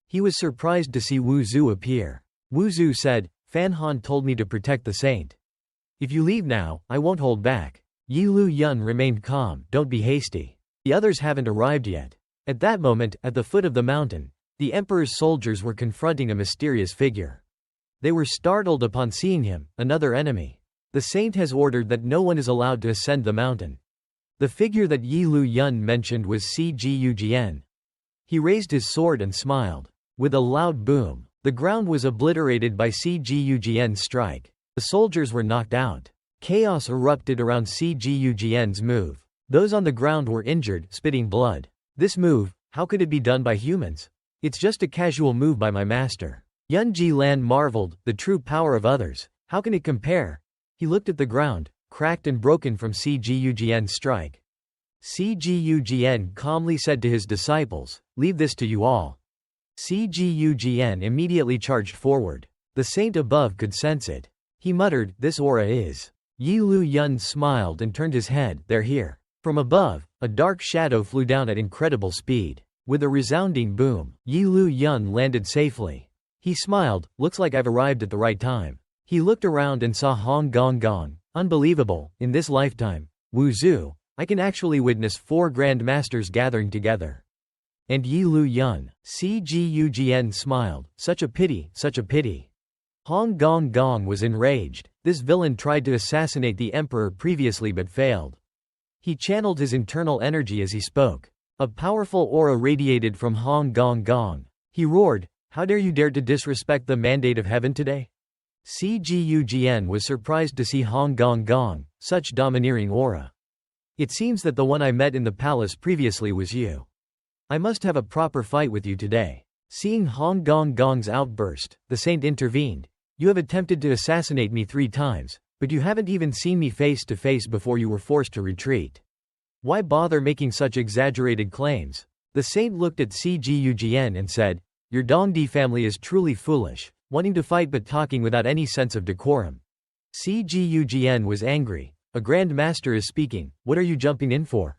He was surprised to see Wu Zhu appear. Wu Zhu said, Fan Han told me to protect the saint. If you leave now, I won't hold back. Yi Lu Yun remained calm, don't be hasty. The others haven't arrived yet. At that moment, at the foot of the mountain, the emperor's soldiers were confronting a mysterious figure. They were startled upon seeing him, another enemy. The saint has ordered that no one is allowed to ascend the mountain. The figure that Yi Lu Yun mentioned was Cgu Jian. He raised his sword and smiled. With a loud boom, the ground was obliterated by Cgu Jian's strike. The soldiers were knocked out. Chaos erupted around Cgu Jian's move. Those on the ground were injured, spitting blood. This move, how could it be done by humans? It's just a casual move by my master. Yun Ji-lan marveled, the true power of others. How can it compare? He looked at the ground, cracked and broken from Cgu Jian's strike. Cgu Jian calmly said to his disciples, leave this to you all. Cgu Jian immediately charged forward. The saint above could sense it. He muttered, this aura is. Yi Lu Yun smiled and turned his head, they're here. From above, a dark shadow flew down at incredible speed. With a resounding boom, Yi Lu Yun landed safely. He smiled, looks like I've arrived at the right time. He looked around and saw Hong Gong Gong. Unbelievable, in this lifetime. Wu Zhu, I can actually witness 4 Grand Masters gathering together. And Yi Lu Yun. Cgu Jian smiled, such a pity, such a pity. Hong Gong Gong was enraged. This villain tried to assassinate the emperor previously but failed. He channeled his internal energy as he spoke. A powerful aura radiated from Hong Gong Gong. He roared, how dare you dare to disrespect the mandate of heaven today? Cgu Jian was surprised to see Hong Gong Gong, such domineering aura. It seems that the one I met in the palace previously was you. I must have a proper fight with you today. Seeing Hong Gong Gong's outburst, the saint intervened. You have attempted to assassinate me 3 times, but you haven't even seen me face to face before you were forced to retreat. Why bother making such exaggerated claims? The saint looked at Cgu Jian and said, your Dongdi family is truly foolish, wanting to fight but talking without any sense of decorum. Cgu Jian was angry. A Grand Master is speaking, what are you jumping in for?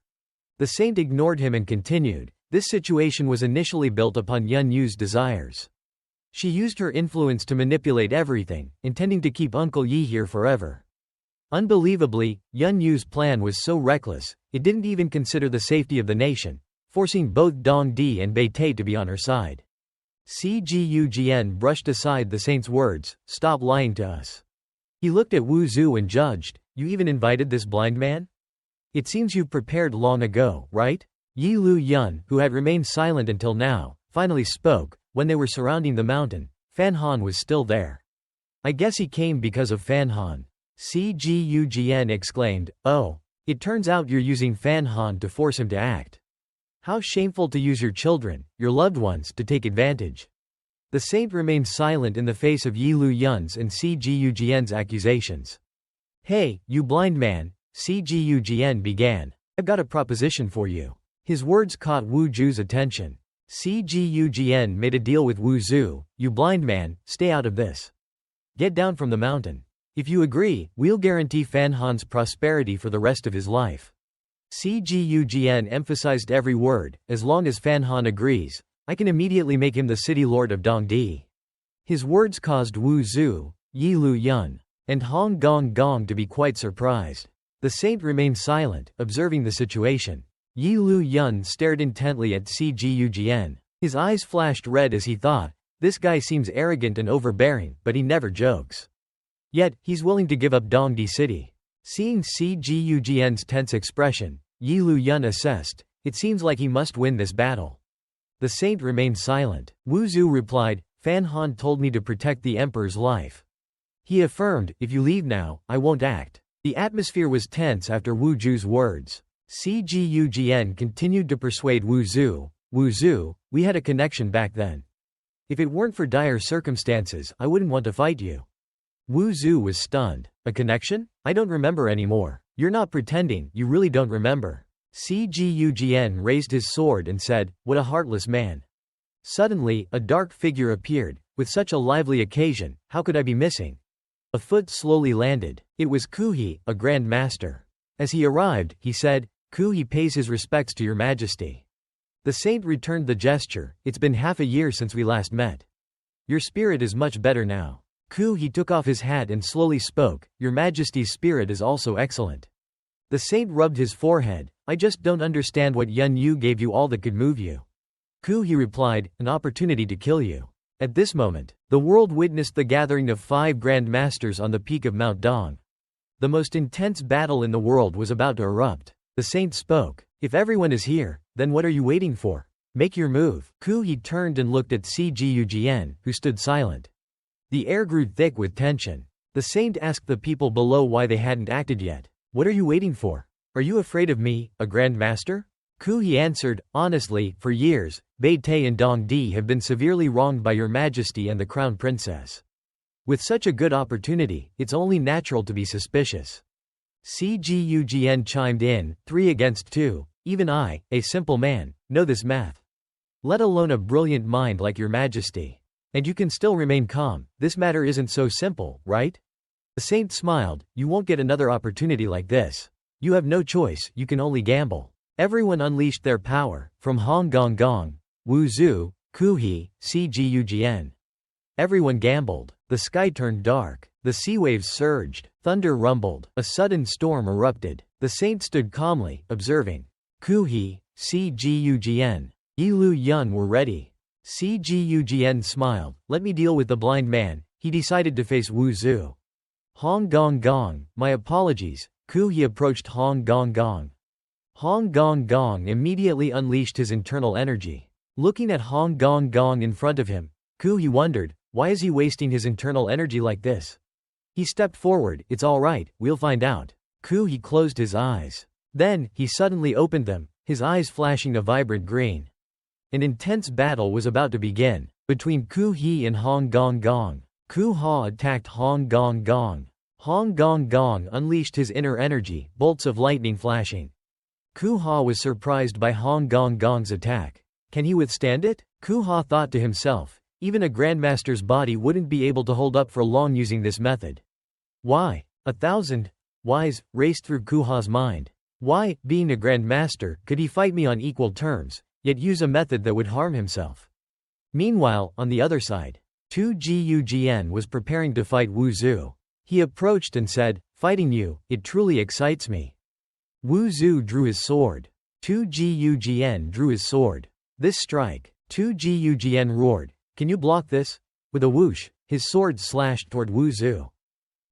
The saint ignored him and continued, this situation was initially built upon Yun Yu's desires. She used her influence to manipulate everything, intending to keep Uncle Yi here forever. Unbelievably, Yun Yu's plan was so reckless, it didn't even consider the safety of the nation, forcing both Dongdi and Beitei to be on her side. Cgu Jian brushed aside the saint's words, stop lying to us. He looked at Wu Zhu and judged, you even invited this blind man? It seems you've prepared long ago, right? Yi Lu Yun, who had remained silent until now, finally spoke. When they were surrounding the mountain, Fan Han was still there. I guess he came because of Fan Han. Cgu Jian exclaimed, oh, It turns out you're using Fan Han to force him to act. How shameful to use your children, your loved ones, to take advantage. The saint remained silent in the face of Yi Lu Yun's and Cgu Jian's accusations. Hey, you blind man, Cgu Jian began. I've got a proposition for you. His words caught Wu Zhu's attention. Cgu Jian made a deal with Wu Zhu. You blind man, stay out of this. Get down from the mountain. If you agree, we'll guarantee Fan Han's prosperity for the rest of his life. Cgu Jian emphasized every word. As long as Fan Han agrees, I can immediately make him the city lord of Dongdi. His words caused Wu Zhu, Yi Lu Yun, and Hong Gong Gong to be quite surprised. The saint remained silent, observing the situation. Yi Lu Yun stared intently at Cgu Jian. His eyes flashed red as he thought, this guy seems arrogant and overbearing, but he never jokes. Yet, he's willing to give up Dongdi City. Seeing Cgu Jian's tense expression, Yi Lu Yun assessed, it seems like he must win this battle. The saint remained silent. Wu Zhu replied, Fan Han told me to protect the emperor's life. He affirmed, if you leave now, I won't act. The atmosphere was tense after Wu Zhu's words. Cgu Jian continued to persuade Wu Zhu, we had a connection back then. If it weren't for dire circumstances, I wouldn't want to fight you. Wu Zhu was stunned. A connection? I don't remember anymore. You're not pretending, you really don't remember. Cgu Jian raised his sword and said, what a heartless man. Suddenly, a dark figure appeared. With such a lively occasion, how could I be missing? A foot slowly landed. It was Kuhi, a Grand Master. As he arrived, he said, Kuhi pays his respects to your majesty. The saint returned the gesture. It's been half a year since we last met. Your spirit is much better now. Kuhi took off his hat and slowly spoke, your majesty's spirit is also excellent. The saint rubbed his forehead. I just don't understand what Yun Yu gave you all that could move you. Kuhi replied, an opportunity to kill you. At this moment, the world witnessed the gathering of 5 Grand Masters on the peak of Mount Dong. The most intense battle in the world was about to erupt. The saint spoke. If everyone is here, then what are you waiting for? Make your move. Kuhi turned and looked at Cgu Jian, who stood silent. The air grew thick with tension. The saint asked the people below why they hadn't acted yet. What are you waiting for? Are you afraid of me, a Grand Master? Kuhi answered, honestly, for years, Beite and Dongdi have been severely wronged by your majesty and the crown princess. With such a good opportunity, it's only natural to be suspicious. Cgu Jian chimed in, 3 against 2, even I, a simple man, know this math. Let alone a brilliant mind like your majesty. And you can still remain calm, this matter isn't so simple, right? The saint smiled, you won't get another opportunity like this. You have no choice, you can only gamble. Everyone unleashed their power, from Hong Gong Gong, Wu Zhu, Kuhi, Cgu Jian. Everyone gambled. The sky turned dark. The sea waves surged. Thunder rumbled. A sudden storm erupted. The saint stood calmly, observing. Kuhi, Cgu Jian, Yi Lu Yun were ready. Cgu Jian smiled. Let me deal with the blind man. He decided to face Wu Zhu. Hong Gong Gong, my apologies. Kuhi approached Hong Gong Gong. Hong Gong Gong immediately unleashed his internal energy. Looking at Hong Gong Gong in front of him, Kuhi wondered, why is he wasting his internal energy like this? He stepped forward, it's alright, we'll find out. Kuhi closed his eyes. Then, he suddenly opened them, his eyes flashing a vibrant green. An intense battle was about to begin, between Kuhi and Hong Gong Gong. Ku-ha attacked Hong Gong Gong. Hong Gong Gong unleashed his inner energy, bolts of lightning flashing. Ku-ha was surprised by Hong Gong Gong's attack. Can he withstand it? Ku-ha thought to himself, even a grandmaster's body wouldn't be able to hold up for long using this method. Why? 1,000 whys raced through Ku-ha's mind. Why, being a grandmaster, could he fight me on equal terms, yet use a method that would harm himself? Meanwhile, on the other side, Cgu Jian was preparing to fight Wu Zhu. He approached and said, fighting you, it truly excites me. Wu Zhu drew his sword. Cgu Jian drew his sword. This strike. Cgu Jian roared, can you block this? With a whoosh, his sword slashed toward Wu Zhu.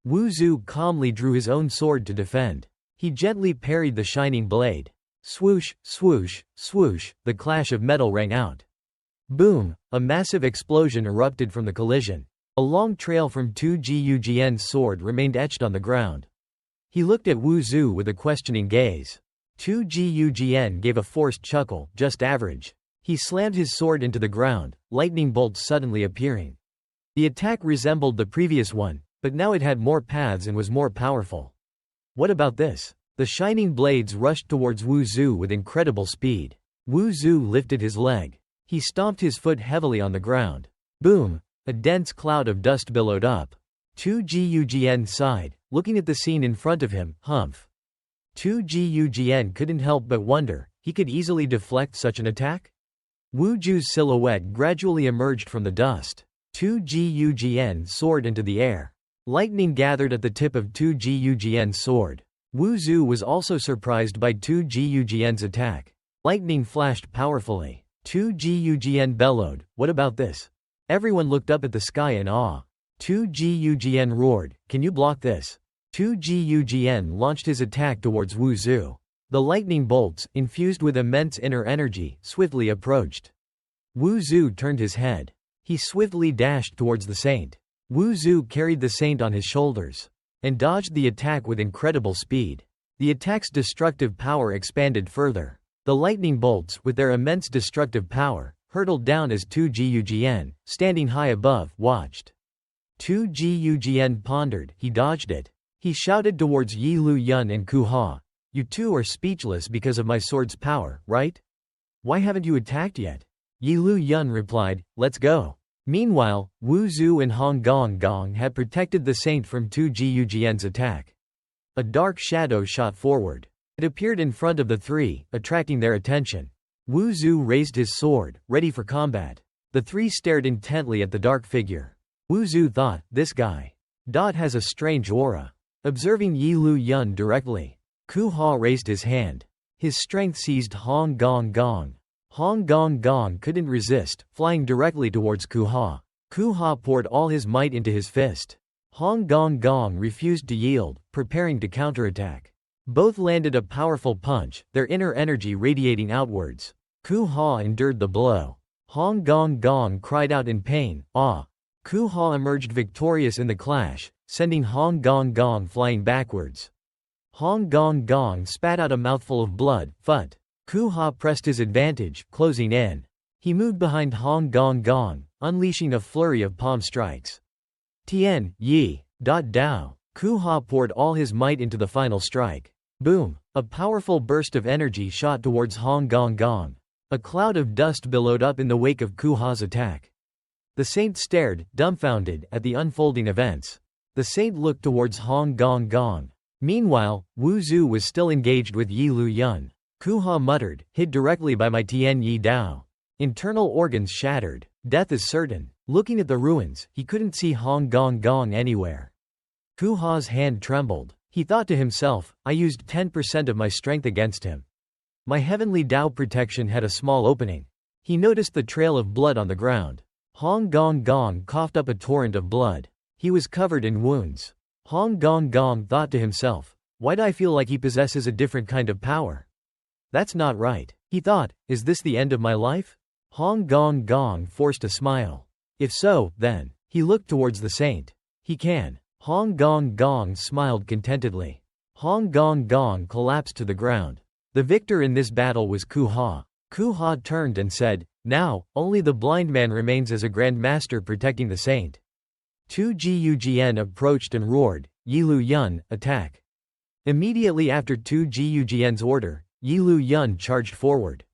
Wu Zhu calmly drew his own sword to defend. He gently parried the shining blade. Swoosh, swoosh, swoosh, the clash of metal rang out. Boom, a massive explosion erupted from the collision. A long trail from Cgu Jian's sword remained etched on the ground. He looked at Wu Zhu with a questioning gaze. Tu Jiujian gave a forced chuckle, just average. He slammed his sword into the ground, lightning bolts suddenly appearing. The attack resembled the previous one, but now it had more paths and was more powerful. What about this? The shining blades rushed towards Wu Zhu with incredible speed. Wu Zhu lifted his leg. He stomped his foot heavily on the ground. Boom! A dense cloud of dust billowed up. Tu Jiujian sighed, looking at the scene in front of him. Humph. Tu Jiujian couldn't help but wonder, he could easily deflect such an attack? Wu Zhu's silhouette gradually emerged from the dust. Tu Jiujian soared into the air. Lightning gathered at the tip of Tu Jiujian's sword. Wu Zhu was also surprised by Tu Jiujian's attack. Lightning flashed powerfully. Tu Jiujian bellowed, "What about this?" Everyone looked up at the sky in awe. Tu Jiujian roared, "Can you block this?" Tu Jiujian launched his attack towards Wu Zhu. The lightning bolts, infused with immense inner energy, swiftly approached. Wu Zhu turned his head. He swiftly dashed towards the saint. Wu Zhu carried the saint on his shoulders and dodged the attack with incredible speed. The attack's destructive power expanded further. The lightning bolts, with their immense destructive power, hurtled down as Tu Jiujian, standing high above, watched. Tu Jiujian pondered, he dodged it. He shouted towards Yi Lu Yun and Ku Ha, "You two are speechless because of my sword's power, right? Why haven't you attacked yet?" Yi Lu Yun replied, "Let's go." Meanwhile, Wu Zhu and Hong Gong Gong had protected the saint from Tu Jiujian's attack. A dark shadow shot forward. It appeared in front of the three, attracting their attention. Wu Zhu raised his sword, ready for combat. The three stared intently at the dark figure. Wu Zhu thought, "This guy has a strange aura." Observing Yi Lu Yun directly, Ku Ha raised his hand. His strength seized Hong Gong Gong. Hong Gong Gong couldn't resist, flying directly towards Ku Ha. Ku Ha poured all his might into his fist. Hong Gong Gong refused to yield, preparing to counterattack. Both landed a powerful punch, their inner energy radiating outwards. Ku Ha endured the blow. Hong Gong Gong cried out in pain, "Ah!" Ku Ha emerged victorious in the clash, sending Hong Gong Gong flying backwards. Hong Gong Gong spat out a mouthful of blood, "Phut!" Ku Ha pressed his advantage, closing in. He moved behind Hong Gong Gong, unleashing a flurry of palm strikes. Tian, Yi, Dao. Ku Ha poured all his might into the final strike. Boom! A powerful burst of energy shot towards Hong Gong Gong. A cloud of dust billowed up in the wake of Ku Ha's attack. The saint stared, dumbfounded, at the unfolding events. The saint looked towards Hong Gong Gong. Meanwhile, Wu Zhu was still engaged with Yi Lu Yun. Ku Ha muttered, "Hit directly by my Tian Yi Dao. Internal organs shattered. Death is certain." Looking at the ruins, he couldn't see Hong Gong Gong anywhere. Ku Ha's hand trembled. He thought to himself, "I used 10% of my strength against him. My heavenly Dao protection had a small opening." He noticed the trail of blood on the ground. Hong Gong Gong coughed up a torrent of blood. He was covered in wounds. Hong Gong Gong thought to himself, "Why do I feel like he possesses a different kind of power? That's not right." He thought, "Is this the end of my life?" Hong Gong Gong forced a smile. If so, then, he looked towards the saint. He can. Hong Gong Gong smiled contentedly. Hong Gong Gong collapsed to the ground. The victor in this battle was Ku Ha. Ku Ha turned and said, "Now, only the blind man remains as a grand master protecting the saint." Tu Jiujian approached and roared, "Yi Lu Yun, attack." Immediately after Tu Jiujian's order, Yi Lu Yun charged forward.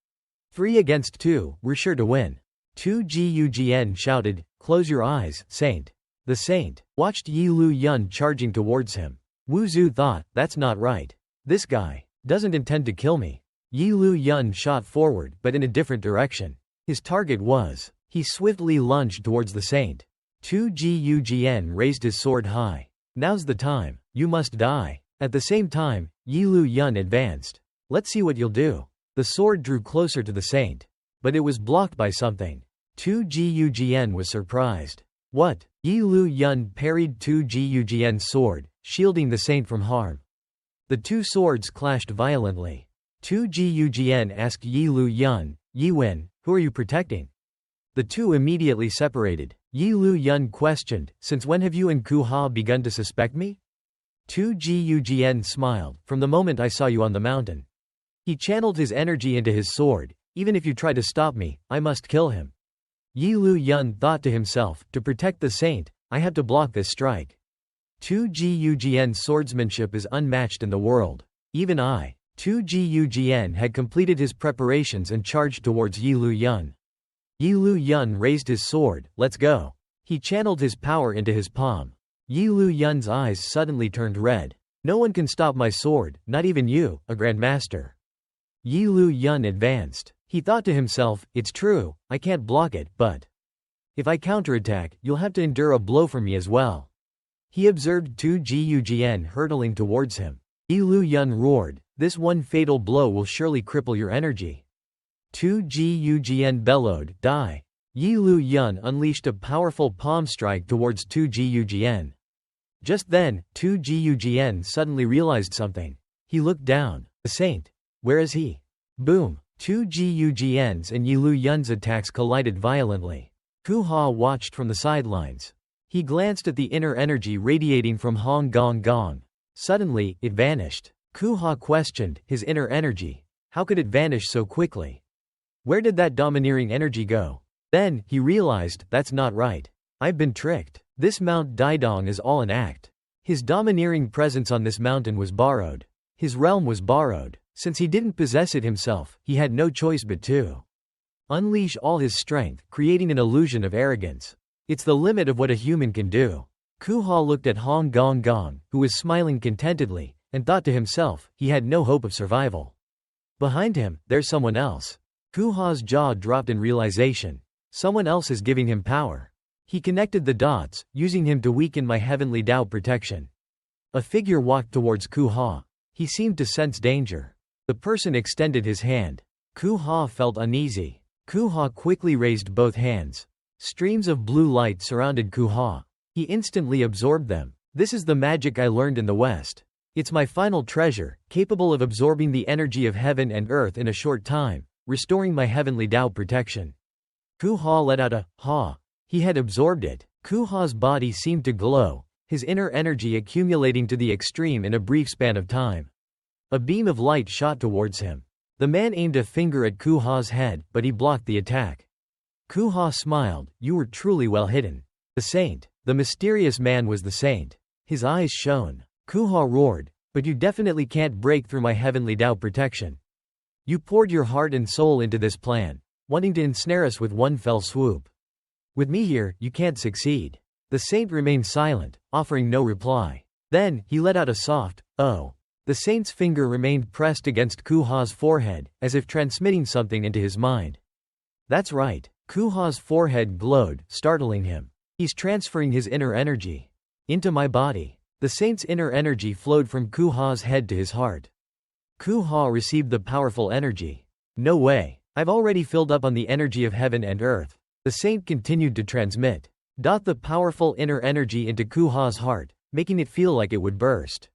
3 against 2, we're sure to win. Tu Jiujian shouted, "Close your eyes, saint." The saint watched Yi Lu Yun charging towards him. Wu Zhu thought, "That's not right. This guy doesn't intend to kill me." Yi Lu Yun shot forward, but in a different direction. His target was. He swiftly lunged towards the saint. Tu Jiujian raised his sword high. "Now's the time. You must die." At the same time, Yi Lu Yun advanced. "Let's see what you'll do." The sword drew closer to the saint. But it was blocked by something. Tu Jiujian was surprised. What? Yi Lu Yun parried Tu Jiujian's sword, shielding the saint from harm. The two swords clashed violently. Tu Jiujian asked Yi Lu Yun, "Yi Wen, who are you protecting?" The two immediately separated. Yi Lu Yun questioned, "Since when have you and Ku Ha begun to suspect me?" Tu Jiujian smiled, from the moment I saw you on the mountain. He channeled his energy into his sword. Even if you try to stop me, I must kill him. Yi Lu Yun thought to himself, to protect the saint, I have to block this strike. Tu Jiujian's swordsmanship is unmatched in the world. Even I. Tu Jiujian had completed his preparations and charged towards Yi Lu Yun. Yi Lu Yun raised his sword, let's go. He channeled his power into his palm. Yi Lu Yun's eyes suddenly turned red. No one can stop my sword, not even you, a grandmaster. Yi Lu Yun advanced. He thought to himself, it's true, I can't block it, but if I counterattack, you'll have to endure a blow from me as well. He observed Tu Jiujian hurtling towards him. Yi Lu Yun roared, this one fatal blow will surely cripple your energy. Tu Jiujian bellowed, die. Yi Lu Yun unleashed a powerful palm strike towards Tu Jiujian. Just then, Tu Jiujian suddenly realized something. He looked down. The saint. Where is he? Boom. Tu Jiujian's and Yi Lu Yun's attacks collided violently. Ku Ha watched from the sidelines. He glanced at the inner energy radiating from Hong Gong Gong. Suddenly, it vanished. Ku Ha questioned, his inner energy. How could it vanish so quickly? Where did that domineering energy go? Then, he realized, that's not right. I've been tricked. This Mount Daidong is all an act. His domineering presence on this mountain was borrowed. His realm was borrowed. Since he didn't possess it himself, he had no choice but to unleash all his strength, creating an illusion of arrogance. It's the limit of what a human can do. Ku Ha looked at Hong Gong Gong, who was smiling contentedly, and thought to himself, he had no hope of survival. Behind him, there's someone else. Ku Ha's jaw dropped in realization. Someone else is giving him power. He connected the dots, using him to weaken my heavenly Tao protection. A figure walked towards Ku Ha. He seemed to sense danger. The person extended his hand. Ku Ha felt uneasy. Ku Ha quickly raised both hands. Streams of blue light surrounded Ku Ha. He instantly absorbed them. This is the magic I learned in the West. It's my final treasure, capable of absorbing the energy of heaven and earth in a short time, restoring my heavenly Tao protection. Ku Ha let out a ha. He had absorbed it. Ku Ha's body seemed to glow, his inner energy accumulating to the extreme in a brief span of time. A beam of light shot towards him. The man aimed a finger at Ku Ha's head, but he blocked the attack. Ku Ha smiled, you were truly well hidden. The saint. The mysterious man was the saint. His eyes shone. Ku Ha roared, but you definitely can't break through my heavenly Tao protection. You poured your heart and soul into this plan, wanting to ensnare us with one fell swoop. With me here, you can't succeed. The saint remained silent, offering no reply. Then, he let out a soft, oh. The saint's finger remained pressed against Ku Ha's forehead, as if transmitting something into his mind. That's right. Ku Ha's forehead glowed, startling him. He's transferring his inner energy into my body. The saint's inner energy flowed from Ku Ha's head to his heart. Ku Ha received the powerful energy. No way. I've already filled up on the energy of heaven and earth. The saint continued to transmit. The powerful inner energy into Ku Ha's heart, making it feel like it would burst.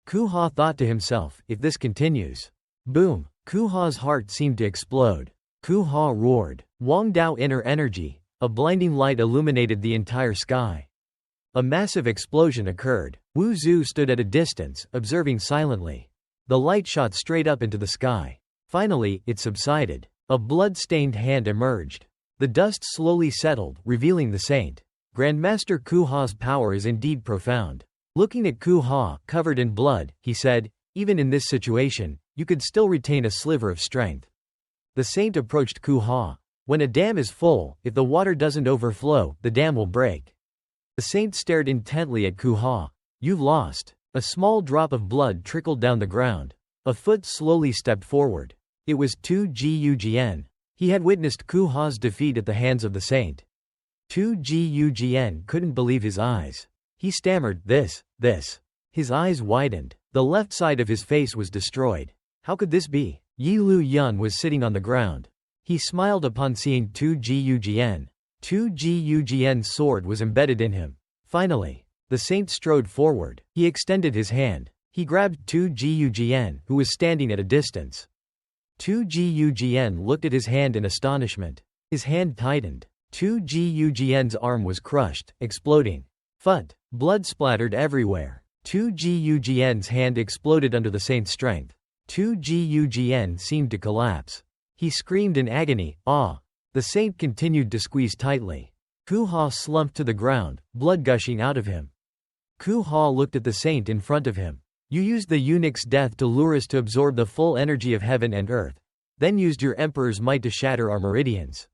Ku Ha thought to himself, if this continues. Boom. Ku Ha's heart seemed to explode. Ku Ha roared. Wang Dao inner energy. A blinding light illuminated the entire sky. A massive explosion occurred. Wu Zhu stood at a distance, observing silently. The light shot straight up into the sky. Finally, it subsided. A blood-stained hand emerged. The dust slowly settled, revealing the saint. Grandmaster Ku Ha's power is indeed profound. Looking at Ku Ha, covered in blood, he said, even in this situation, you could still retain a sliver of strength. The saint approached Ku Ha. When a dam is full, if the water doesn't overflow, the dam will break. The saint stared intently at Ku Ha. You've lost. A small drop of blood trickled down the ground. A foot slowly stepped forward. It was Tu Jiujian. He had witnessed Ku Ha's defeat at the hands of the saint. Tu Jiujian couldn't believe his eyes. He stammered, this. His eyes widened. The left side of his face was destroyed. How could this be? Yi Lu Yun was sitting on the ground. He smiled upon seeing Tu Jiujian. Tu Jiujian's sword was embedded in him. Finally, the saint strode forward. He extended his hand. He grabbed Tu Jiujian, who was standing at a distance. Tu Jiujian looked at his hand in astonishment. His hand tightened. Tu Jiujian's arm was crushed, exploding. Thud. Blood splattered everywhere. Tu Jiujian's hand exploded under the saint's strength. Tu Jiujian seemed to collapse. He screamed in agony, "Ah!" The saint continued to squeeze tightly. Ku Ha slumped to the ground, blood gushing out of him. Ku Ha looked at the saint in front of him. "You used the eunuch's death to lure us to absorb the full energy of heaven and earth, then used your emperor's might to shatter our meridians."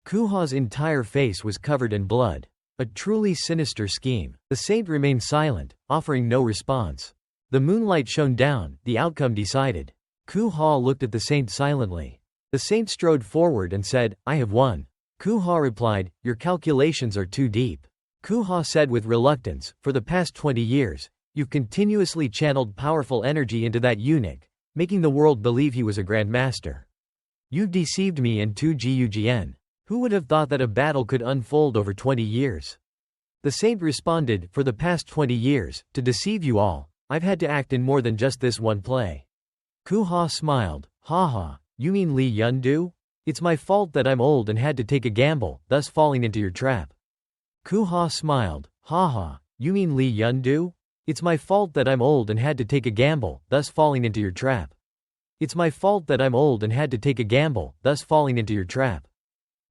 Ku Ha's entire face was covered in blood. A truly sinister scheme. The saint remained silent, offering no response. The moonlight shone down, the outcome decided. Ku Ha looked at the saint silently. The saint strode forward and said, "I have won." Ku Ha replied, "Your calculations are too deep." Ku Ha said with reluctance, "For the past 20 years, you've continuously channeled powerful energy into that eunuch, making the world believe he was a grand master. You've deceived me and Tu Jiujian. Who would have thought that a battle could unfold over 20 years? The saint responded, "For the past 20 years, to deceive you all, I've had to act in more than just this one play." Ku Ha smiled, "Ha ha, you mean Li Yundu? It's my fault that I'm old and had to take a gamble, thus falling into your trap." Ku Ha smiled, "Ha ha, you mean Li Yundu? It's my fault that I'm old and had to take a gamble, thus falling into your trap. It's my fault that I'm old and had to take a gamble, thus falling into your trap.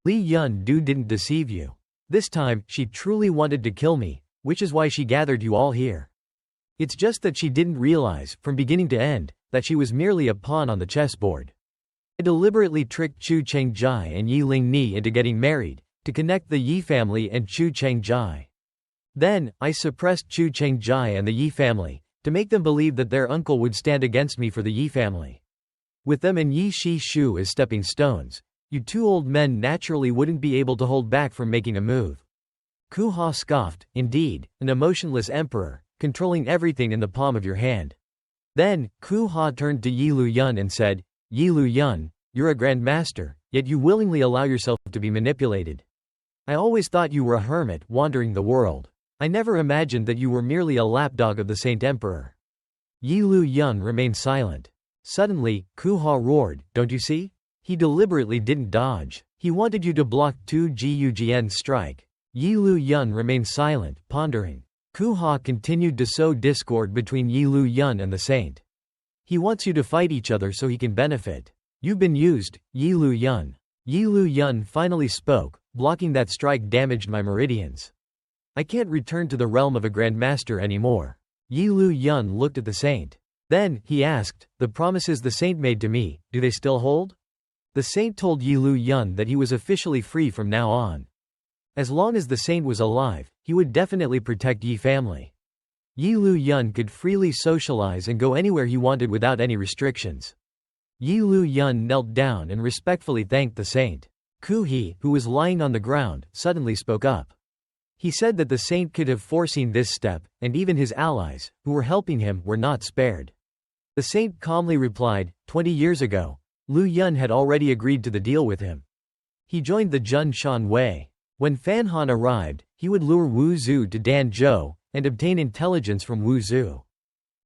Li Yundu didn't deceive you. This time, she truly wanted to kill me, which is why she gathered you all here. It's just that she didn't realize, from beginning to end, that she was merely a pawn on the chessboard. I deliberately tricked Chu Chengjai and Yi Lingni into getting married, to connect the Yi family and Chu Chengjai. Then, I suppressed Chu Chengjai and the Yi family, to make them believe that their uncle would stand against me for the Yi family. With them and Yi Shishu as stepping stones, you two old men naturally wouldn't be able to hold back from making a move." Ku Ha scoffed, "Indeed, an emotionless emperor, controlling everything in the palm of your hand." Then, Ku Ha turned to Yi Luyun and said, "Yi Luyun, you're a grand master, yet you willingly allow yourself to be manipulated. I always thought you were a hermit wandering the world. I never imagined that you were merely a lapdog of the Saint Emperor." Yi Luyun remained silent. Suddenly, Ku Ha roared, "Don't you see? He deliberately didn't dodge. He wanted you to block Tu Jiujian's strike." Yi Luyun remained silent, pondering. Ku Ha continued to sow discord between Yi Luyun and the saint. "He wants you to fight each other so he can benefit. You've been used, Yi Luyun." Yi Luyun finally spoke, "Blocking that strike damaged my meridians. I can't return to the realm of a grand master anymore." Yi Luyun looked at the saint. Then, he asked, "The promises the saint made to me, do they still hold?" The saint told Yi Luyun that he was officially free from now on. As long as the saint was alive, he would definitely protect Yi family. Yi Luyun could freely socialize and go anywhere he wanted without any restrictions. Yi Luyun knelt down and respectfully thanked the saint. Ku He, who was lying on the ground, suddenly spoke up. He said that the saint could have foreseen this step, and even his allies, who were helping him, were not spared. The saint calmly replied, 20 years ago, Lu Yun had already agreed to the deal with him. He joined the Jun Shan Wei. When Fan Han arrived, he would lure Wu Zhu to Danzhou, and obtain intelligence from Wu Zhu.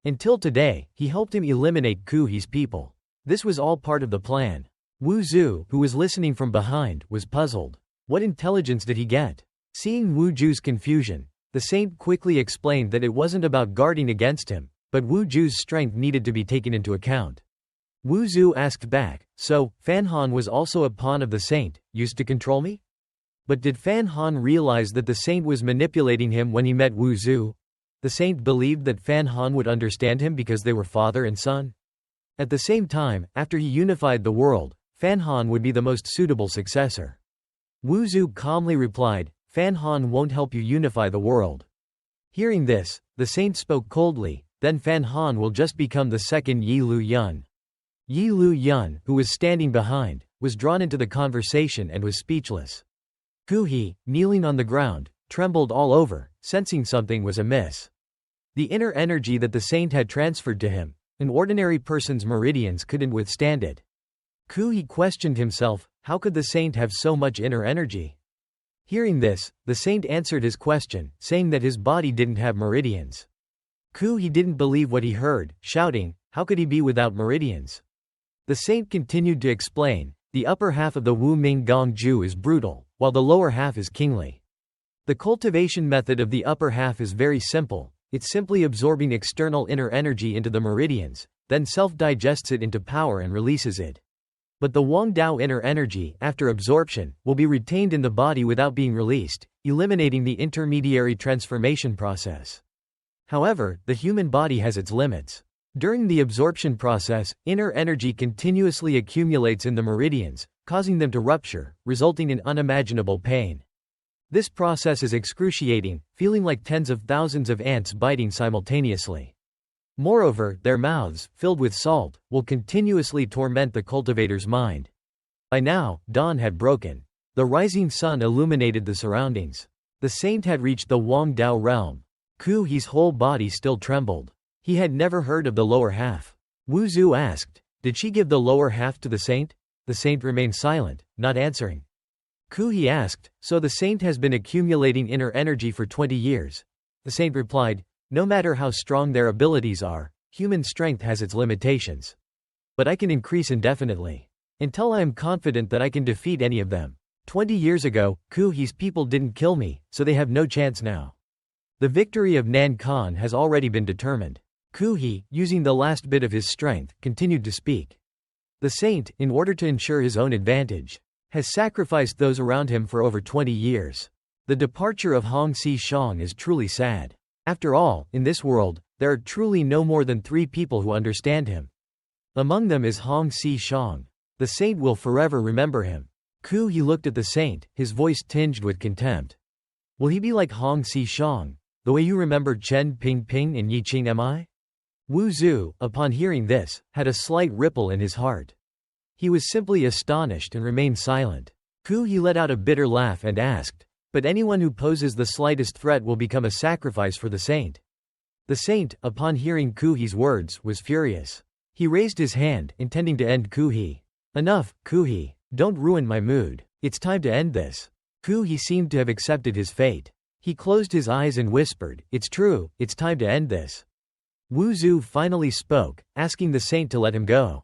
Until today, he helped him eliminate Ku He's people. This was all part of the plan. Wu Zhu, who was listening from behind, was puzzled. What intelligence did he get? Seeing Wu Zhu's confusion, the saint quickly explained that it wasn't about guarding against him, but Wu Zhu's strength needed to be taken into account. Wu Zhu asked back, "So, Fan Han was also a pawn of the saint, used to control me?" But did Fan Han realize that the saint was manipulating him when he met Wu Zhu? The saint believed that Fan Han would understand him because they were father and son. At the same time, after he unified the world, Fan Han would be the most suitable successor. Wu Zhu calmly replied, "Fan Han won't help you unify the world." Hearing this, the saint spoke coldly, "Then Fan Han will just become the second Yi Luyun." Yi Luyun, who was standing behind, was drawn into the conversation and was speechless. Ku He, kneeling on the ground, trembled all over, sensing something was amiss. The inner energy that the saint had transferred to him, an ordinary person's meridians couldn't withstand it. Ku He questioned himself, how could the saint have so much inner energy? Hearing this, the saint answered his question, saying that his body didn't have meridians. Ku He didn't believe what he heard, shouting, how could he be without meridians? The saint continued to explain, the upper half of the Wu Ming Gong Ju is brutal, while the lower half is kingly. The cultivation method of the upper half is very simple, It's simply absorbing external inner energy into the meridians, then self-digests it into power and releases it. But the Wang Dao inner energy, after absorption, will be retained in the body without being released, eliminating the intermediary transformation process. However, the human body has its limits. During the absorption process, inner energy continuously accumulates in the meridians, causing them to rupture, resulting in unimaginable pain. This process is excruciating, feeling like tens of thousands of ants biting simultaneously. Moreover, their mouths, filled with salt, will continuously torment the cultivator's mind. By now, dawn had broken. The rising sun illuminated the surroundings. The saint had reached the Wang Dao realm. Ku He's whole body still trembled. He had never heard of the lower half. Wu Zhu asked, "Did she give the lower half to the saint?" The saint remained silent, not answering. Ku He asked, "So the saint has been accumulating inner energy for 20 years?" The saint replied, "No matter how strong their abilities are, human strength has its limitations. But I can increase indefinitely. Until I am confident that I can defeat any of them. 20 years ago, Ku He's people didn't kill me, so they have no chance now. The victory of Nan Khan has already been determined." Ku He, using the last bit of his strength, continued to speak. The saint, in order to ensure his own advantage, has sacrificed those around him for over 20 years. The departure of Hong Si Shang is truly sad. After all, in this world, there are truly no more than 3 people who understand him. Among them is Hong Si Shang. The saint will forever remember him. Ku He looked at the saint, his voice tinged with contempt. Will he be like Hong Si Shang, the way you remember Chen Pingping and Yi Qing Mi? Wu Zhu, upon hearing this, had a slight ripple in his heart. He was simply astonished and remained silent. Ku He let out a bitter laugh and asked, "But anyone who poses the slightest threat will become a sacrifice for the saint." The saint, upon hearing Ku He's words, was furious. He raised his hand, intending to end Ku He. "Enough, Ku He. Don't ruin my mood. It's time to end this." Ku He seemed to have accepted his fate. He closed his eyes and whispered, "It's true, it's time to end this." Wu Zhu finally spoke, asking the saint to let him go.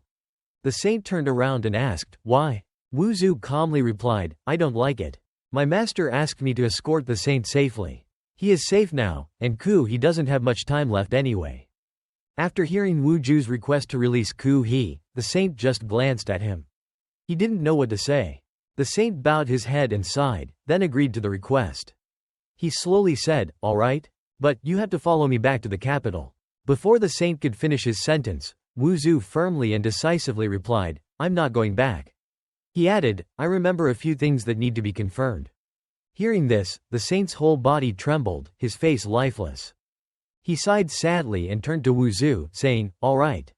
The saint turned around and asked, "Why?" Wu Zhu calmly replied, "I don't like it. My master asked me to escort the saint safely. He is safe now, and Ku He doesn't have much time left anyway." After hearing Wu Zhu's request to release Ku He, the saint just glanced at him. He didn't know what to say. The saint bowed his head and sighed, then agreed to the request. He slowly said, "All right. But you have to follow me back to the capital." Before the saint could finish his sentence, Wu Zhu firmly and decisively replied, "I'm not going back." He added, "I remember a few things that need to be confirmed." Hearing this, the saint's whole body trembled, his face lifeless. He sighed sadly and turned to Wu Zhu, saying, "All right."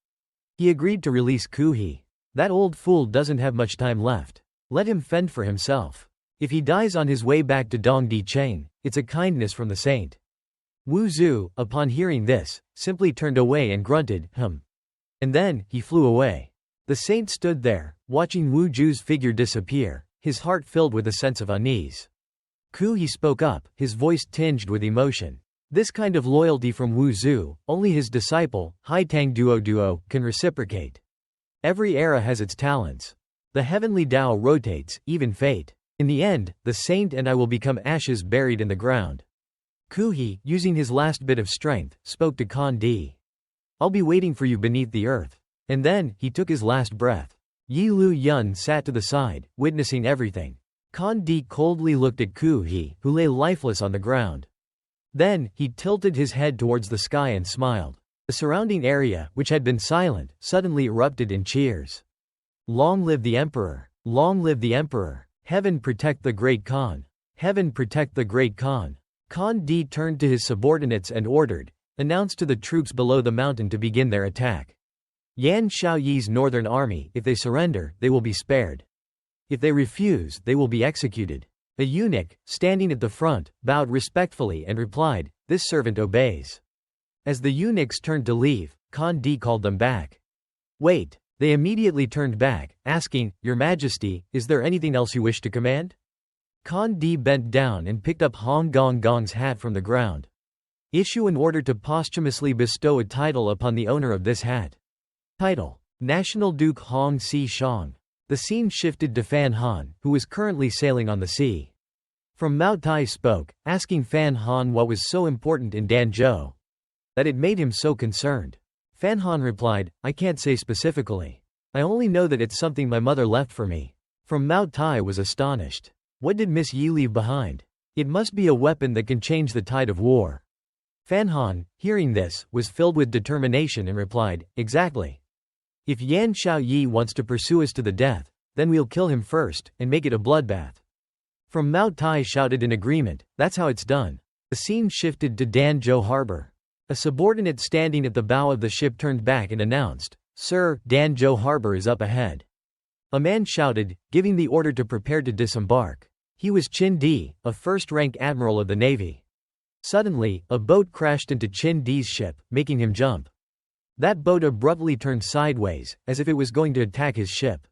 He agreed to release Ku He. That old fool doesn't have much time left. Let him fend for himself. If he dies on his way back to Dongdi Cheng, it's a kindness from the saint. Wu Zhu, upon hearing this, simply turned away and grunted, And then, he flew away. The saint stood there, watching Wu Zhu's figure disappear, his heart filled with a sense of unease. Ku He spoke up, his voice tinged with emotion. This kind of loyalty from Wu Zhu, only his disciple, Haitang Duo, can reciprocate. Every era has its talents. The heavenly Tao rotates, even fate. In the end, the saint and I will become ashes buried in the ground. Ku He, using his last bit of strength, spoke to Kan Di. "I'll be waiting for you beneath the earth." And then, he took his last breath. Yi Lu Yun sat to the side, witnessing everything. Kan Di coldly looked at Ku He, who lay lifeless on the ground. Then, he tilted his head towards the sky and smiled. The surrounding area, which had been silent, suddenly erupted in cheers. "Long live the Emperor! Long live the Emperor! Heaven protect the great Khan! Heaven protect the great Khan!" Kan Di turned to his subordinates and ordered, announced to the troops below the mountain to begin their attack. Yan Shaoyi's northern army, if they surrender, they will be spared. If they refuse, they will be executed. A eunuch, standing at the front, bowed respectfully and replied, "This servant obeys." As the eunuchs turned to leave, Kan Di called them back. "Wait." They immediately turned back, asking, "Your Majesty, is there anything else you wish to command?" Kan Di bent down and picked up Hong Gong Gong's hat from the ground. "Issue an order to posthumously bestow a title upon the owner of this hat." Title: National Duke Hong Si Shang. The scene shifted to Fan Han, who was currently sailing on the sea. From Mao Tai spoke, asking Fan Han what was so important in Danzhou. that it made him so concerned. Fan Han replied, I can't say specifically. I only know that it's something my mother left for me. From Mao Tai was astonished. What did Miss Yi leave behind? It must be a weapon that can change the tide of war. Fan Han, hearing this, was filled with determination and replied, exactly. If Yan Xiaoyi wants to pursue us to the death, then we'll kill him first, and make it a bloodbath. From Mao Tai shouted in agreement, that's how it's done. The scene shifted to Danzhou Harbor. A subordinate standing at the bow of the ship turned back and announced, Sir, Danzhou Harbor is up ahead. A man shouted, giving the order to prepare to disembark. He was Qin Di, a first-rank admiral of the Navy. Suddenly, a boat crashed into Qin Di's ship, making him jump. That boat abruptly turned sideways, as if it was going to attack his ship.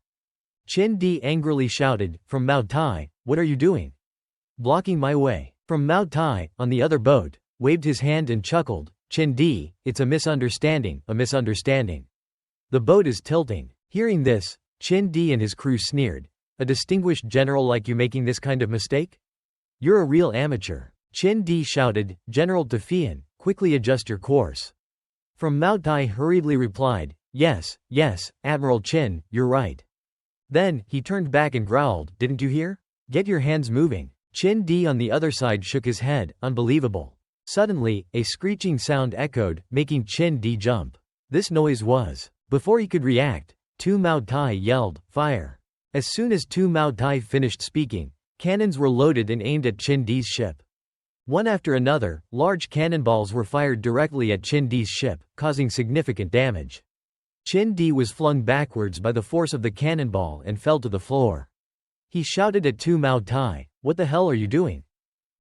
Qin Di angrily shouted, from Mao Tai, what are you doing? Blocking my way. From Mao Tai, on the other boat, waved his hand and chuckled, Qin Di, it's a misunderstanding, a misunderstanding. The boat is tilting. Hearing this, Qin Di and his crew sneered. A distinguished general like you making this kind of mistake? You're a real amateur. Qin Di shouted, General Tafian, quickly adjust your course. From Mao Tai hurriedly replied, yes, Admiral Qin, you're right. Then, he turned back and growled, didn't you hear? Get your hands moving. Qin Di on the other side shook his head, unbelievable. Suddenly, a screeching sound echoed, making Qin Di jump. This noise was. Before he could react, Tu Mao Tai yelled, fire. As soon as Tu Mao Tai finished speaking, cannons were loaded and aimed at Qin Di's ship. One after another, large cannonballs were fired directly at Qin Di's ship, causing significant damage. Qin Di was flung backwards by the force of the cannonball and fell to the floor. He shouted at Tu Mao Tai, what the hell are you doing?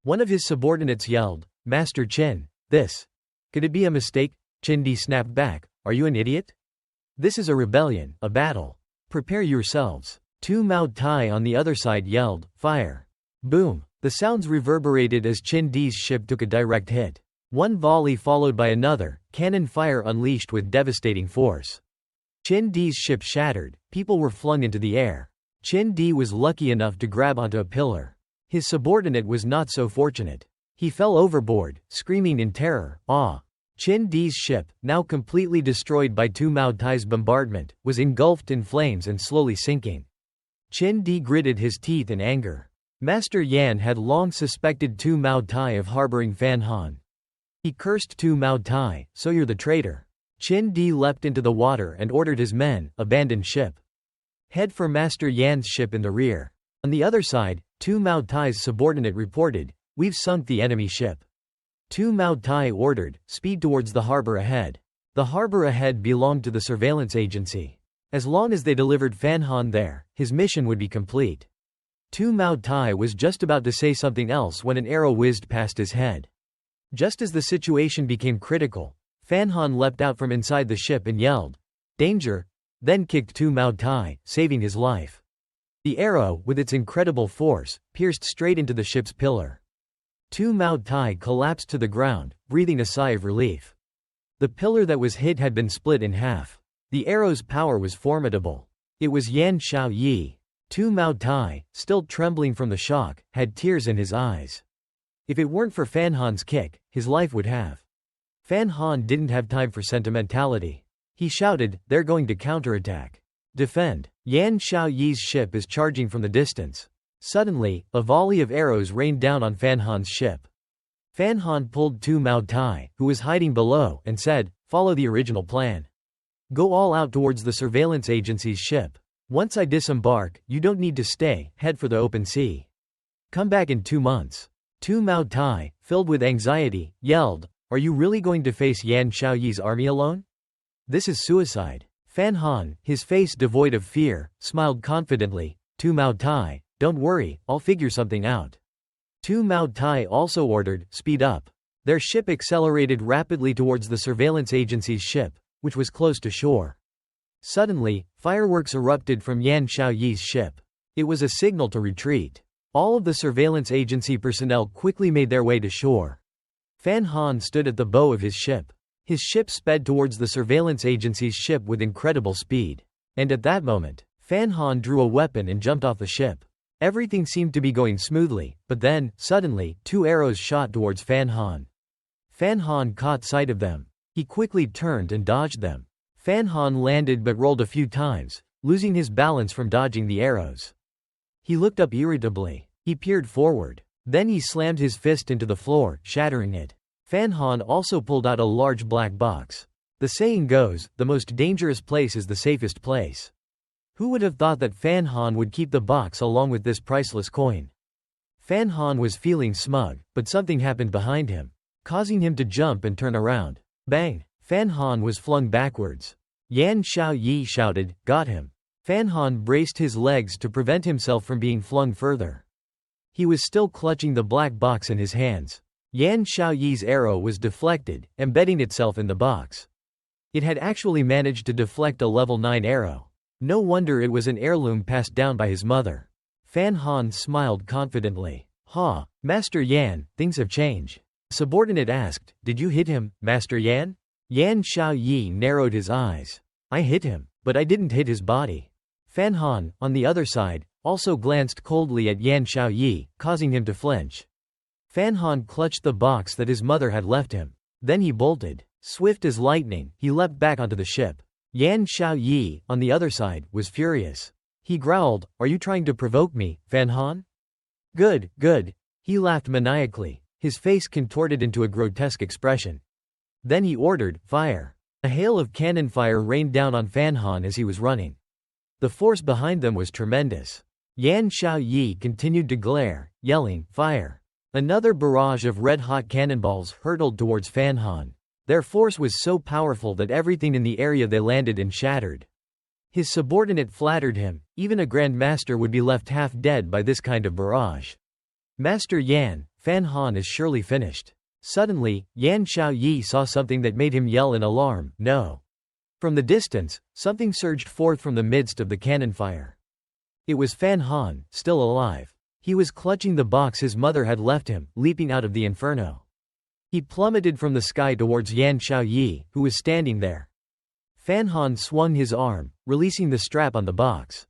One of his subordinates yelled, Master Qin, this. Could it be a mistake? Qin Di snapped back, are you an idiot? This is a rebellion, a battle. Prepare yourselves. Tu Mao Tai on the other side yelled, fire. Boom. The sounds reverberated as Qin Di's ship took a direct hit. One volley followed by another, cannon fire unleashed with devastating force. Qin Di's ship shattered, people were flung into the air. Qin Di was lucky enough to grab onto a pillar. His subordinate was not so fortunate. He fell overboard, screaming in terror, ah. Qin Di's ship, now completely destroyed by Tu Mao Tai's bombardment, was engulfed in flames and slowly sinking. Qin Di gritted his teeth in anger. Master Yan had long suspected Tu Mao Tai of harboring Fan Han. He cursed Tu Mao Tai, so you're the traitor. Qin Di leapt into the water and ordered his men, abandon ship. Head for Master Yan's ship in the rear. On the other side, Tu Mao Tai's subordinate reported, we've sunk the enemy ship. Tu Mao Tai ordered, speed towards the harbor ahead. The harbor ahead belonged to the surveillance agency. As long as they delivered Fan Han there, his mission would be complete. Tu Mao Tai was just about to say something else when an arrow whizzed past his head. Just as the situation became critical, Fan Han leapt out from inside the ship and yelled, danger, then kicked Tu Mao Tai, saving his life. The arrow, with its incredible force, pierced straight into the ship's pillar. Tu Mao Tai collapsed to the ground, breathing a sigh of relief. The pillar that was hit had been split in half. The arrow's power was formidable. It was Yan Xiaoyi. Tu Mao Tai, still trembling from the shock, had tears in his eyes. If it weren't for Fan Han's kick, his life would have. Fan Han didn't have time for sentimentality. He shouted, they're going to counterattack. Defend. Yan Xiaoyi's ship is charging from the distance. Suddenly, a volley of arrows rained down on Fan Han's ship. Fan Han pulled Tu Mao Tai, who was hiding below, and said, follow the original plan. Go all out towards the surveillance agency's ship. Once I disembark, you don't need to stay, head for the open sea. Come back in 2 months. Tu Mao Tai, filled with anxiety, yelled, are you really going to face Yan Xiaoyi's army alone? This is suicide. Fan Han, his face devoid of fear, smiled confidently, Tu Mao Tai, don't worry, I'll figure something out. Tu Mao Tai also ordered, speed up. Their ship accelerated rapidly towards the surveillance agency's ship, which was close to shore. Suddenly, fireworks erupted from Yan Xiaoyi's ship. It was a signal to retreat. All of the surveillance agency personnel quickly made their way to shore. Fan Han stood at the bow of his ship. His ship sped towards the surveillance agency's ship with incredible speed. And at that moment, Fan Han drew a weapon and jumped off the ship. Everything seemed to be going smoothly, but then, suddenly, 2 arrows shot towards Fan Han. Fan Han caught sight of them. He quickly turned and dodged them. Fan Han landed but rolled a few times, losing his balance from dodging the arrows. He looked up irritably. He peered forward. Then he slammed his fist into the floor, shattering it. Fan Han also pulled out a large black box. The saying goes, the most dangerous place is the safest place. Who would have thought that Fan Han would keep the box along with this priceless coin? Fan Han was feeling smug, but something happened behind him, causing him to jump and turn around. Bang! Fan Han was flung backwards. Yan Xiaoyi shouted, "Got him!" Fan Han braced his legs to prevent himself from being flung further. He was still clutching the black box in his hands. Yan Xiaoyi's arrow was deflected, embedding itself in the box. It had actually managed to deflect a level 9 arrow. No wonder it was an heirloom passed down by his mother. Fan Han smiled confidently. "Ha, Master Yan, things have changed." Subordinate asked, "Did you hit him, Master Yan?" Yan Xiaoyi narrowed his eyes. "I hit him, but I didn't hit his body." Fan Han, on the other side, also glanced coldly at Yan Xiaoyi, causing him to flinch. Fan Han clutched the box that his mother had left him. Then he bolted. Swift as lightning, he leapt back onto the ship. Yan Xiaoyi, on the other side, was furious. He growled, "Are you trying to provoke me, Fan Han?" Good, good. He laughed maniacally, his face contorted into a grotesque expression. Then he ordered, "Fire." A hail of cannon fire rained down on Fan Han as he was running. The force behind them was tremendous. Yan Xiaoyi continued to glare, yelling, "Fire." Another barrage of red-hot cannonballs hurtled towards Fan Han. Their force was so powerful that everything in the area they landed in shattered. His subordinate flattered him, even a Grand Master would be left half dead by this kind of barrage. "Master Yan, Fan Han is surely finished." Suddenly, Yan Xiaoyi saw something that made him yell in alarm, "No!" From the distance, something surged forth from the midst of the cannon fire. It was Fan Han, still alive. He was clutching the box his mother had left him, leaping out of the inferno. He plummeted from the sky towards Yan Xiaoyi, who was standing there. Fan Han swung his arm, releasing the strap on the box.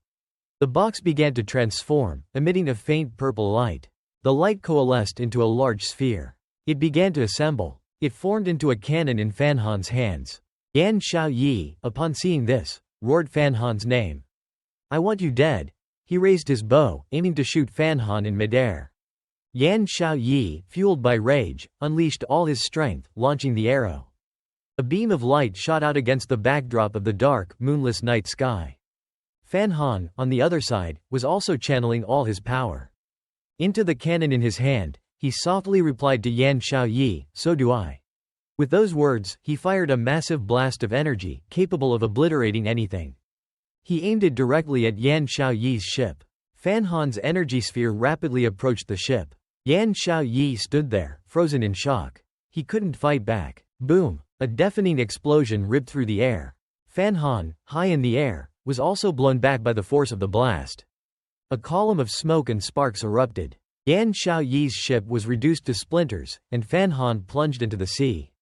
The box began to transform, emitting a faint purple light. The light coalesced into a large sphere. It began to assemble. It formed into a cannon in Fan Han's hands. Yan Xiaoyi, upon seeing this, roared Fan Han's name. "I want you dead." He raised his bow, aiming to shoot Fan Han in midair. Yan Xiaoyi, fueled by rage, unleashed all his strength, launching the arrow. A beam of light shot out against the backdrop of the dark, moonless night sky. Fan Han, on the other side, was also channeling all his power. Into the cannon in his hand, he softly replied to Yan Xiaoyi, "So do I." With those words, he fired a massive blast of energy, capable of obliterating anything. He aimed it directly at Yan Xiaoyi's ship. Fan Han's energy sphere rapidly approached the ship. Yan Xiaoyi stood there, frozen in shock. He couldn't fight back. Boom! A deafening explosion ripped through the air. Fan Han, high in the air, was also blown back by the force of the blast. A column of smoke and sparks erupted. Yan Xiaoyi's ship was reduced to splinters, and Fan Han plunged into the sea.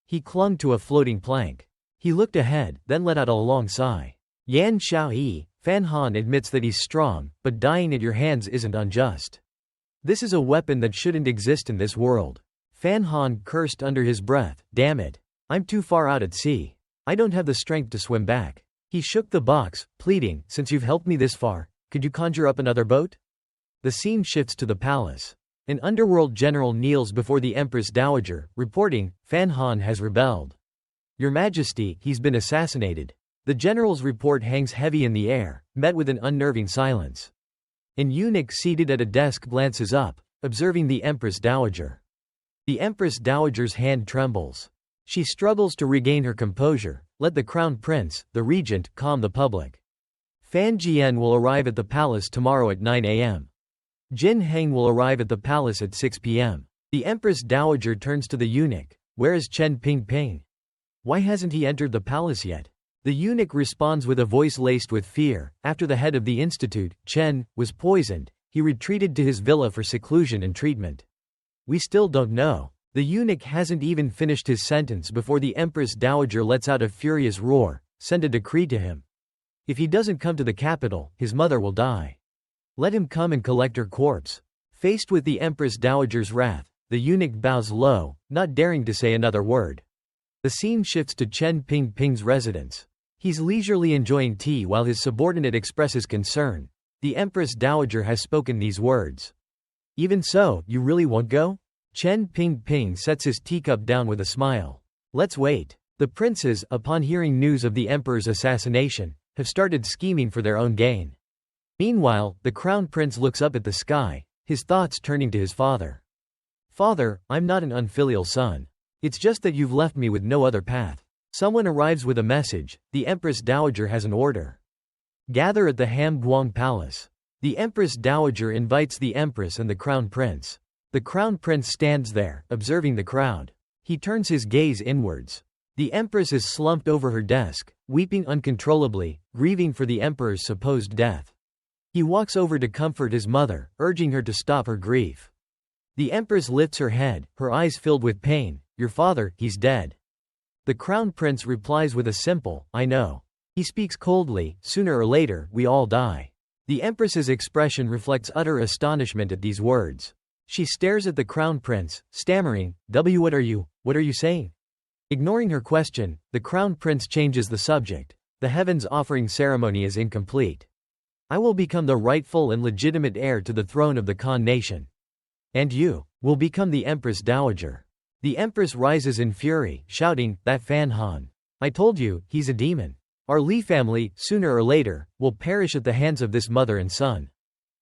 He clung to a floating plank. He looked ahead, then let out a long sigh. "Yan Xiaoyi, Fan Han admits that he's strong, but dying at your hands isn't unjust. This is a weapon that shouldn't exist in this world." Fan Han cursed under his breath, "Damn it. I'm too far out at sea. I don't have the strength to swim back." He shook the box, pleading, "Since you've helped me this far, could you conjure up another boat?" The scene shifts to the palace. An underworld general kneels before the Empress Dowager, reporting, "Fan Han has rebelled. Your Majesty, he's been assassinated." The general's report hangs heavy in the air, met with an unnerving silence. An eunuch seated at a desk glances up, observing the Empress Dowager. The Empress Dowager's hand trembles. She struggles to regain her composure. Let the Crown Prince, the Regent, calm the public. Fan Jian will arrive at the palace tomorrow at 9 a.m. Jin Heng will arrive at the palace at 6 p.m. The Empress Dowager turns to the eunuch. "Where is Chen Pingping? Why hasn't he entered the palace yet?" The eunuch responds with a voice laced with fear. After the head of the institute, Chen, was poisoned, he retreated to his villa for seclusion and treatment. "We still don't know." The eunuch hasn't even finished his sentence before the Empress Dowager lets out a furious roar. "Send a decree to him. If he doesn't come to the capital, his mother will die. Let him come and collect her corpse." Faced with the Empress Dowager's wrath, the eunuch bows low, not daring to say another word. The scene shifts to Chen Pingping's residence. He's leisurely enjoying tea while his subordinate expresses concern. The Empress Dowager has spoken these words. Even so, you really won't go? Chen Pingping sets his teacup down with a smile. Let's wait. The princes, upon hearing news of the emperor's assassination, have started scheming for their own gain. Meanwhile, the crown prince looks up at the sky, his thoughts turning to his father. Father, I'm not an unfilial son. It's just that you've left me with no other path. Someone arrives with a message. The Empress Dowager has an order. Gather at the Ham Guang Palace. The Empress Dowager invites the Empress and the Crown Prince. The Crown Prince stands there, observing the crowd. He turns his gaze inwards. The Empress is slumped over her desk, weeping uncontrollably, grieving for the Emperor's supposed death. He walks over to comfort his mother, urging her to stop her grief. The Empress lifts her head, her eyes filled with pain. Your father, he's dead. The Crown Prince replies with a simple, I know. He speaks coldly, sooner or later, we all die. The Empress's expression reflects utter astonishment at these words. She stares at the Crown Prince, stammering, what are you saying? Ignoring her question, the Crown Prince changes the subject. The heavens offering ceremony is incomplete. I will become the rightful and legitimate heir to the throne of the Khan nation. And you will become the Empress Dowager. The Empress rises in fury, shouting, that Fan Han. I told you, he's a demon. Our Li family, sooner or later, will perish at the hands of this mother and son.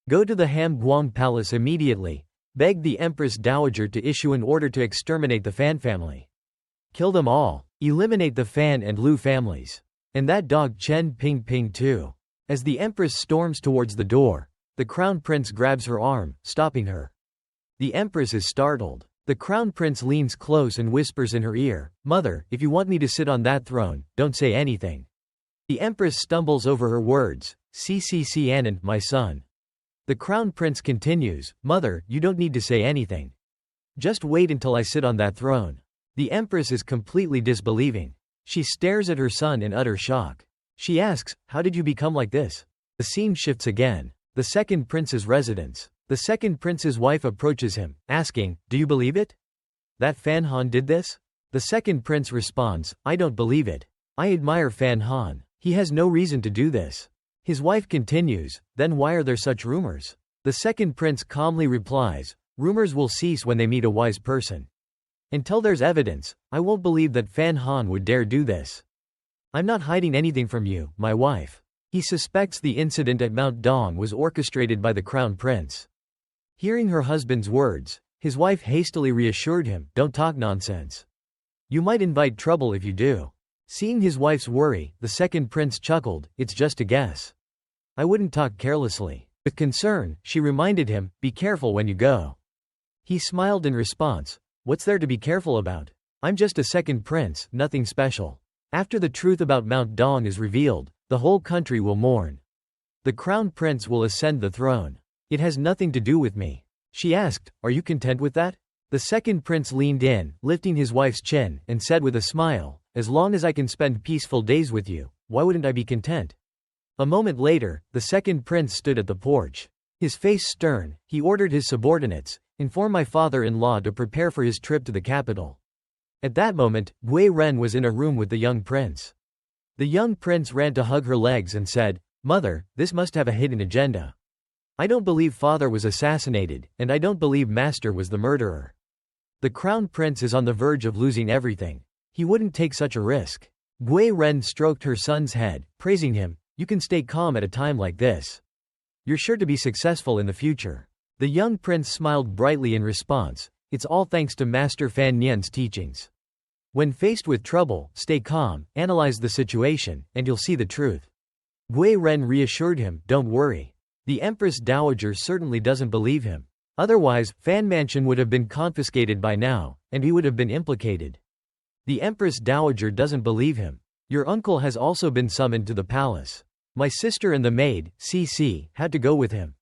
Go to the Ham Guang Palace immediately, begged the Empress Dowager to issue an order to exterminate the Fan family. Kill them all. Eliminate the Fan and Lu families. And that dog Chen Pingping too. As the Empress storms towards the door, the Crown Prince grabs her arm, stopping her. The Empress is startled. The Crown Prince leans close and whispers in her ear, Mother, if you want me to sit on that throne, don't say anything. The Empress stumbles over her words, Ccn, my son. The Crown Prince continues, Mother, you don't need to say anything. Just wait until I sit on that throne. The Empress is completely disbelieving. She stares at her son in utter shock. She asks, how did you become like this? The scene shifts again. The second prince's residence. The second prince's wife approaches him, asking, do you believe it? That Fan Han did this? The second prince responds, I don't believe it. I admire Fan Han. He has no reason to do this. His wife continues, then why are there such rumors? The second prince calmly replies, rumors will cease when they meet a wise person. Until there's evidence, I won't believe that Fan Han would dare do this. I'm not hiding anything from you, my wife. He suspects the incident at Mount Dong was orchestrated by the Crown Prince. Hearing her husband's words, his wife hastily reassured him, don't talk nonsense. You might invite trouble if you do. Seeing his wife's worry, the second prince chuckled, it's just a guess. I wouldn't talk carelessly. With concern, she reminded him, be careful when you go. He smiled in response, what's there to be careful about? I'm just a second prince, nothing special. After the truth about Mount Dong is revealed, the whole country will mourn. The Crown Prince will ascend the throne. It has nothing to do with me. She asked, are you content with that? The second prince leaned in, lifting his wife's chin, and said with a smile, as long as I can spend peaceful days with you, why wouldn't I be content? A moment later, the second prince stood at the porch. His face stern, he ordered his subordinates, inform my father-in-law to prepare for his trip to the capital. At that moment, Gui Ren was in a room with the young prince. The young prince ran to hug her legs and said, Mother, this must have a hidden agenda. I don't believe father was assassinated, and I don't believe master was the murderer. The Crown Prince is on the verge of losing everything. He wouldn't take such a risk. Gui Ren stroked her son's head, praising him, you can stay calm at a time like this. You're sure to be successful in the future. The young prince smiled brightly in response, it's all thanks to Master Fan Nian's teachings. When faced with trouble, stay calm, analyze the situation, and you'll see the truth. Gui Ren reassured him, don't worry. The Empress Dowager certainly doesn't believe him. Otherwise, Fan Mansion would have been confiscated by now, and he would have been implicated. The Empress Dowager doesn't believe him. Your uncle has also been summoned to the palace. My sister and the maid, CC, had to go with him.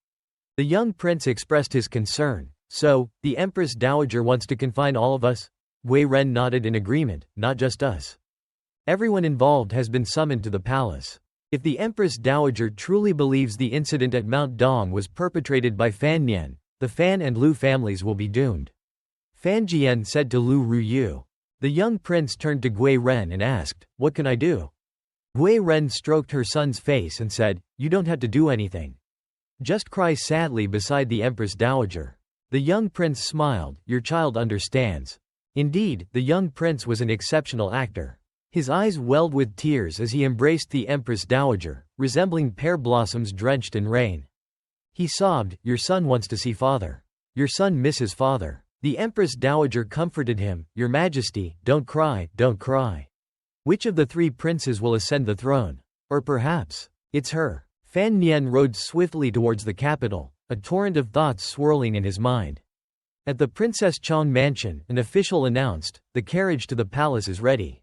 The young prince expressed his concern. So, the Empress Dowager wants to confine all of us? Gui Ren nodded in agreement, not just us. Everyone involved has been summoned to the palace. If the Empress Dowager truly believes the incident at Mount Dong was perpetrated by Fan Nian, the Fan and Lu families will be doomed. Fan Jian said to Lu Ruyu. The young prince turned to Gui Ren and asked, "What can I do?" Gui Ren stroked her son's face and said, "You don't have to do anything. Just cry sadly beside the Empress Dowager." The young prince smiled, "Your child understands." Indeed, the young prince was an exceptional actor. His eyes welled with tears as he embraced the Empress Dowager, resembling pear blossoms drenched in rain. He sobbed, "Your son wants to see father. Your son misses father." The Empress Dowager comforted him, "Your Majesty, don't cry, don't cry. Which of the three princes will ascend the throne? Or perhaps, it's her." Fan Nian rode swiftly towards the capital, a torrent of thoughts swirling in his mind. At the Princess Chong mansion, an official announced, "The carriage to the palace is ready."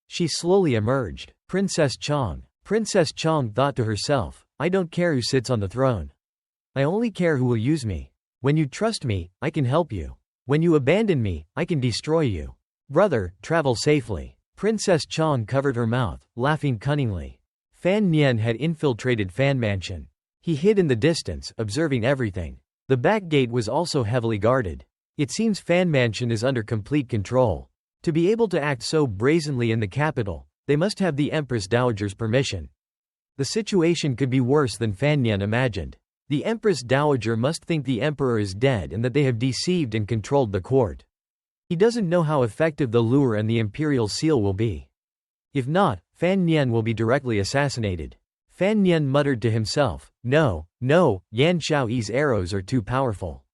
She slowly emerged. Princess Chong. Princess Chong thought to herself, "I don't care who sits on the throne. I only care who will use me. When you trust me, I can help you. When you abandon me, I can destroy you. Brother, travel safely." Princess Chong covered her mouth, laughing cunningly. Fan Nian had infiltrated Fan Mansion. He hid in the distance, observing everything. The back gate was also heavily guarded. It seems Fan Mansion is under complete control. To be able to act so brazenly in the capital, they must have the Empress Dowager's permission. The situation could be worse than Fan Nian imagined. The Empress Dowager must think the emperor is dead and that they have deceived and controlled the court. He doesn't know how effective the lure and the imperial seal will be. If not, Fan Nian will be directly assassinated. Fan Nian muttered to himself, No, Yan Xiaoyi's arrows are too powerful.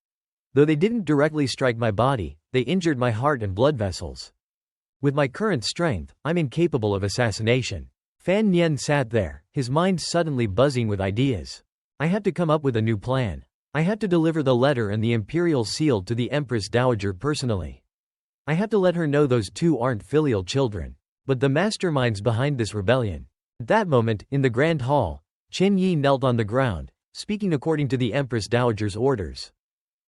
Though they didn't directly strike my body, they injured my heart and blood vessels. With my current strength, I'm incapable of assassination. Fan Nian sat there, his mind suddenly buzzing with ideas. I have to come up with a new plan. I have to deliver the letter and the imperial seal to the Empress Dowager personally. I have to let her know those two aren't filial children, but the masterminds behind this rebellion. At that moment, in the Grand Hall, Qin Yi knelt on the ground, speaking according to the Empress Dowager's orders.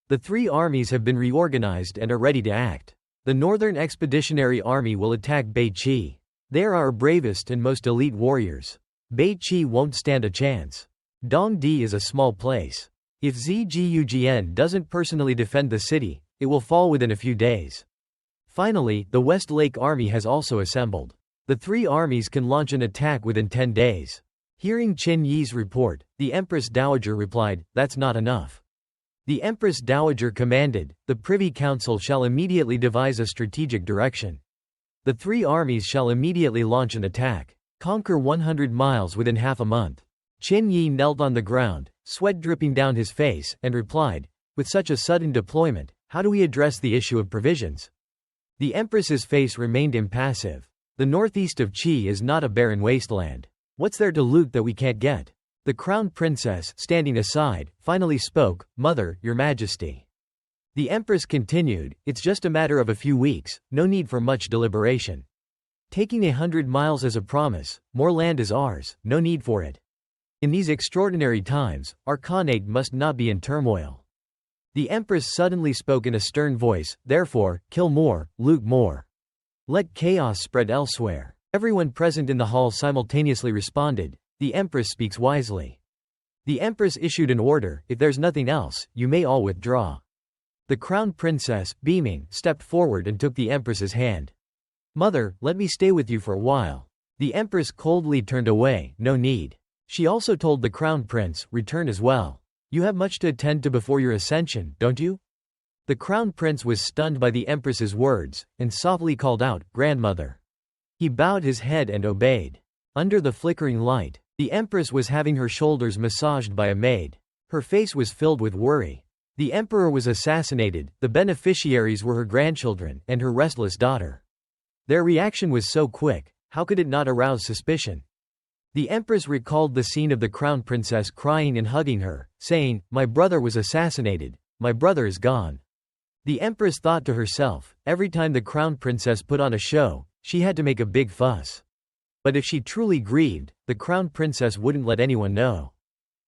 The three armies have been reorganized and are ready to act. The Northern Expeditionary Army will attack Beiqi. They are our bravest and most elite warriors. Beiqi won't stand a chance. Dongdi is a small place. If Zgujian doesn't personally defend the city, it will fall within a few days. Finally, the West Lake Army has also assembled. The three armies can launch an attack within 10 days. Hearing Qin Yi's report, the Empress Dowager replied, "That's not enough." The Empress Dowager commanded, "The Privy Council shall immediately devise a strategic direction. The three armies shall immediately launch an attack. Conquer 100 miles within half a month." Qin Yi knelt on the ground, sweat dripping down his face, and replied, "With such a sudden deployment, how do we address the issue of provisions?" The Empress's face remained impassive. The northeast of Qi is not a barren wasteland. What's there to loot that we can't get? The Crown Princess, standing aside, finally spoke, "Mother, Your Majesty." The Empress continued, "It's just a matter of a few weeks, no need for much deliberation. Taking 100 miles as a promise, more land is ours, no need for it. In these extraordinary times, our Khanate must not be in turmoil." The Empress suddenly spoke in a stern voice, "Therefore, kill more, loot more. Let chaos spread elsewhere." Everyone present in the hall simultaneously responded, "The Empress speaks wisely." The Empress issued an order, "If there's nothing else, you may all withdraw." The Crown Princess, beaming, stepped forward and took the Empress's hand. "Mother, let me stay with you for a while." The Empress coldly turned away, "No need." She also told the Crown Prince, "Return as well. You have much to attend to before your ascension, don't you?" The Crown Prince was stunned by the Empress's words, and softly called out, "Grandmother." He bowed his head and obeyed. Under the flickering light, the Empress was having her shoulders massaged by a maid. Her face was filled with worry. The Emperor was assassinated, the beneficiaries were her grandchildren, and her restless daughter. Their reaction was so quick, how could it not arouse suspicion? The Empress recalled the scene of the Crown Princess crying and hugging her, saying, "My brother was assassinated, my brother is gone." The Empress thought to herself, every time the Crown Princess put on a show, she had to make a big fuss. But if she truly grieved, the Crown Princess wouldn't let anyone know.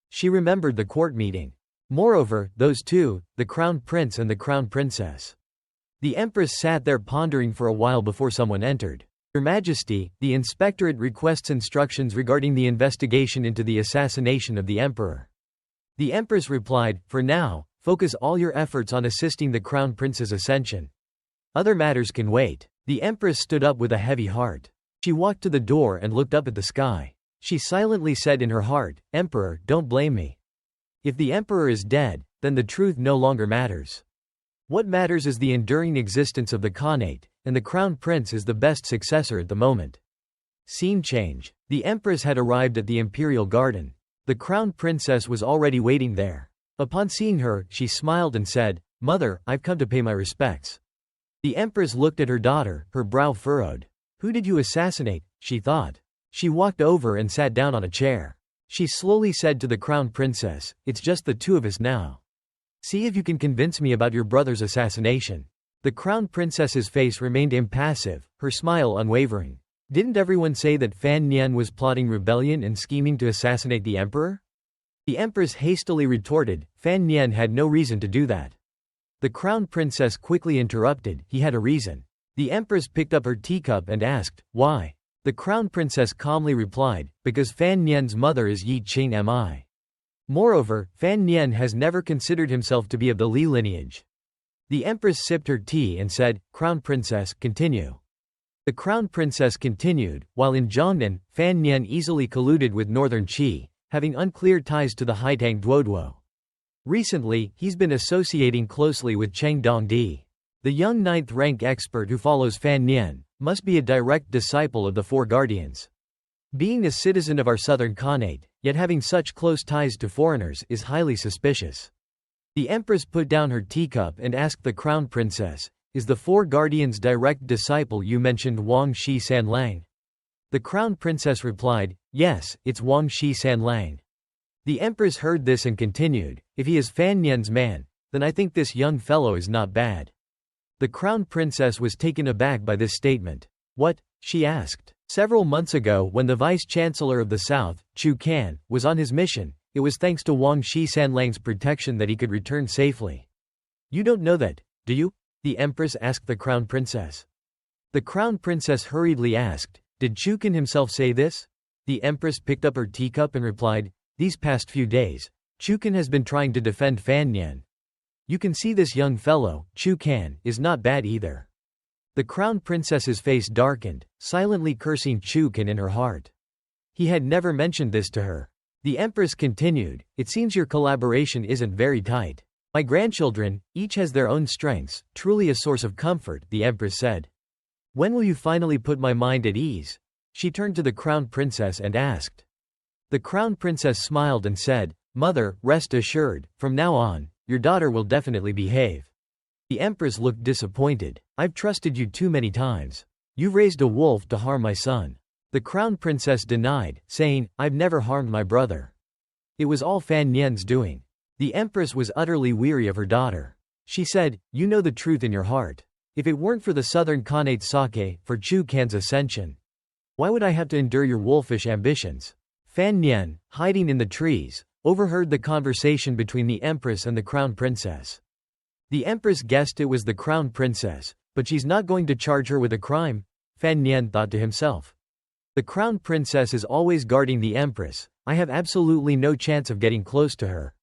She remembered the court meeting. Moreover, those two, the Crown Prince and the Crown Princess. The Empress sat there pondering for a while before someone entered. "Your Majesty, the Inspectorate requests instructions regarding the investigation into the assassination of the Emperor." The Empress replied, "For now, focus all your efforts on assisting the Crown Prince's ascension. Other matters can wait." The empress stood up with a heavy heart. She walked to the door and looked up at the sky. She silently said in her heart, "Emperor, don't blame me. If the emperor is dead, then the truth no longer matters. What matters is the enduring existence of the Khanate, and the crown prince is the best successor at the moment." Scene change. The empress had arrived at the imperial garden. The crown princess was already waiting there. Upon seeing her, she smiled and said, "Mother, I've come to pay my respects." The empress looked at her daughter, her brow furrowed. "Who did you assassinate?" she thought. She walked over and sat down on a chair. She slowly said to the crown princess, "It's just the two of us now. See if you can convince me about your brother's assassination." The crown princess's face remained impassive, her smile unwavering. Didn't everyone say that Fan Nian was plotting rebellion and scheming to assassinate the emperor? The empress hastily retorted, "Fan Nian had no reason to do that." The crown princess quickly interrupted, "He had a reason." The empress picked up her teacup and asked, "Why?" The crown princess calmly replied, "Because Fan Nian's mother is Yi Qing Mi. Moreover, Fan Nian has never considered himself to be of the Li lineage." The empress sipped her tea and said, "Crown princess, continue." The crown princess continued, "While in Jiangnan, Fan Nian easily colluded with northern Qi, having unclear ties to the Haitang Duoduo. Recently, he's been associating closely with Cheng Dongdi. The young ninth-rank expert who follows Fan Nian must be a direct disciple of the Four Guardians. Being a citizen of our southern Khanate, yet having such close ties to foreigners, is highly suspicious." The empress put down her teacup and asked the crown princess, "Is the Four Guardians' direct disciple you mentioned Wang Shi Sanlang?" The crown princess replied, "Yes, it's Wang Shi Sanlang." The empress heard this and continued, "If he is Fan Nian's man, then I think this young fellow is not bad." The crown princess was taken aback by this statement. "What?" she asked. "Several months ago, when the vice-chancellor of the south, Chu Kan, was on his mission, it was thanks to Wang Shi Sanlang's protection that he could return safely. You don't know that, do you?" the empress asked the crown princess. The crown princess hurriedly asked, "Did Chu Kan himself say this?" The empress picked up her teacup and replied, "These past few days, Chu Kan has been trying to defend Fan Nian. You can see this young fellow, Chu Kan, is not bad either." The crown princess's face darkened, silently cursing Chu Kan in her heart. He had never mentioned this to her. The empress continued, "It seems your collaboration isn't very tight. My grandchildren, each has their own strengths, truly a source of comfort," the empress said. "When will you finally put my mind at ease?" she turned to the crown princess and asked. The crown princess smiled and said, "Mother, rest assured, from now on, your daughter will definitely behave." The empress looked disappointed. "I've trusted you too many times. You've raised a wolf to harm my son." The crown princess denied, saying, "I've never harmed my brother. It was all Fan Nian's doing." The empress was utterly weary of her daughter. She said, "You know the truth in your heart. If it weren't for the southern Khanate sake, for Chu Kan's ascension, why would I have to endure your wolfish ambitions?" Fan Nian, hiding in the trees, overheard the conversation between the empress and the crown princess. The empress guessed it was the crown princess, but she's not going to charge her with a crime, Fan Nian thought to himself. The crown princess is always guarding the empress. I have absolutely no chance of getting close to her.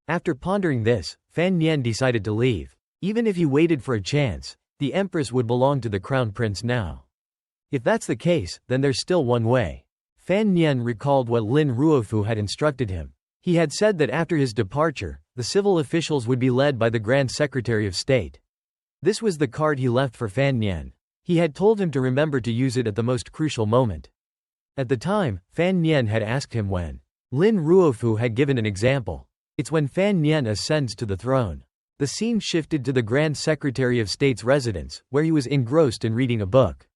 After pondering this, Fan Nian decided to leave. Even if he waited for a chance, the empress would belong to the crown prince now. If that's the case, then there's still one way. Fan Nian recalled what Lin Ruofu had instructed him. He had said that after his departure, the civil officials would be led by the Grand Secretary of State. This was the card he left for Fan Nian. He had told him to remember to use it at the most crucial moment. At the time, Fan Nian had asked him when. Lin Ruofu had given an example. It's when Fan Nian ascends to the throne. The scene shifted to the Grand Secretary of State's residence, where he was engrossed in reading a book.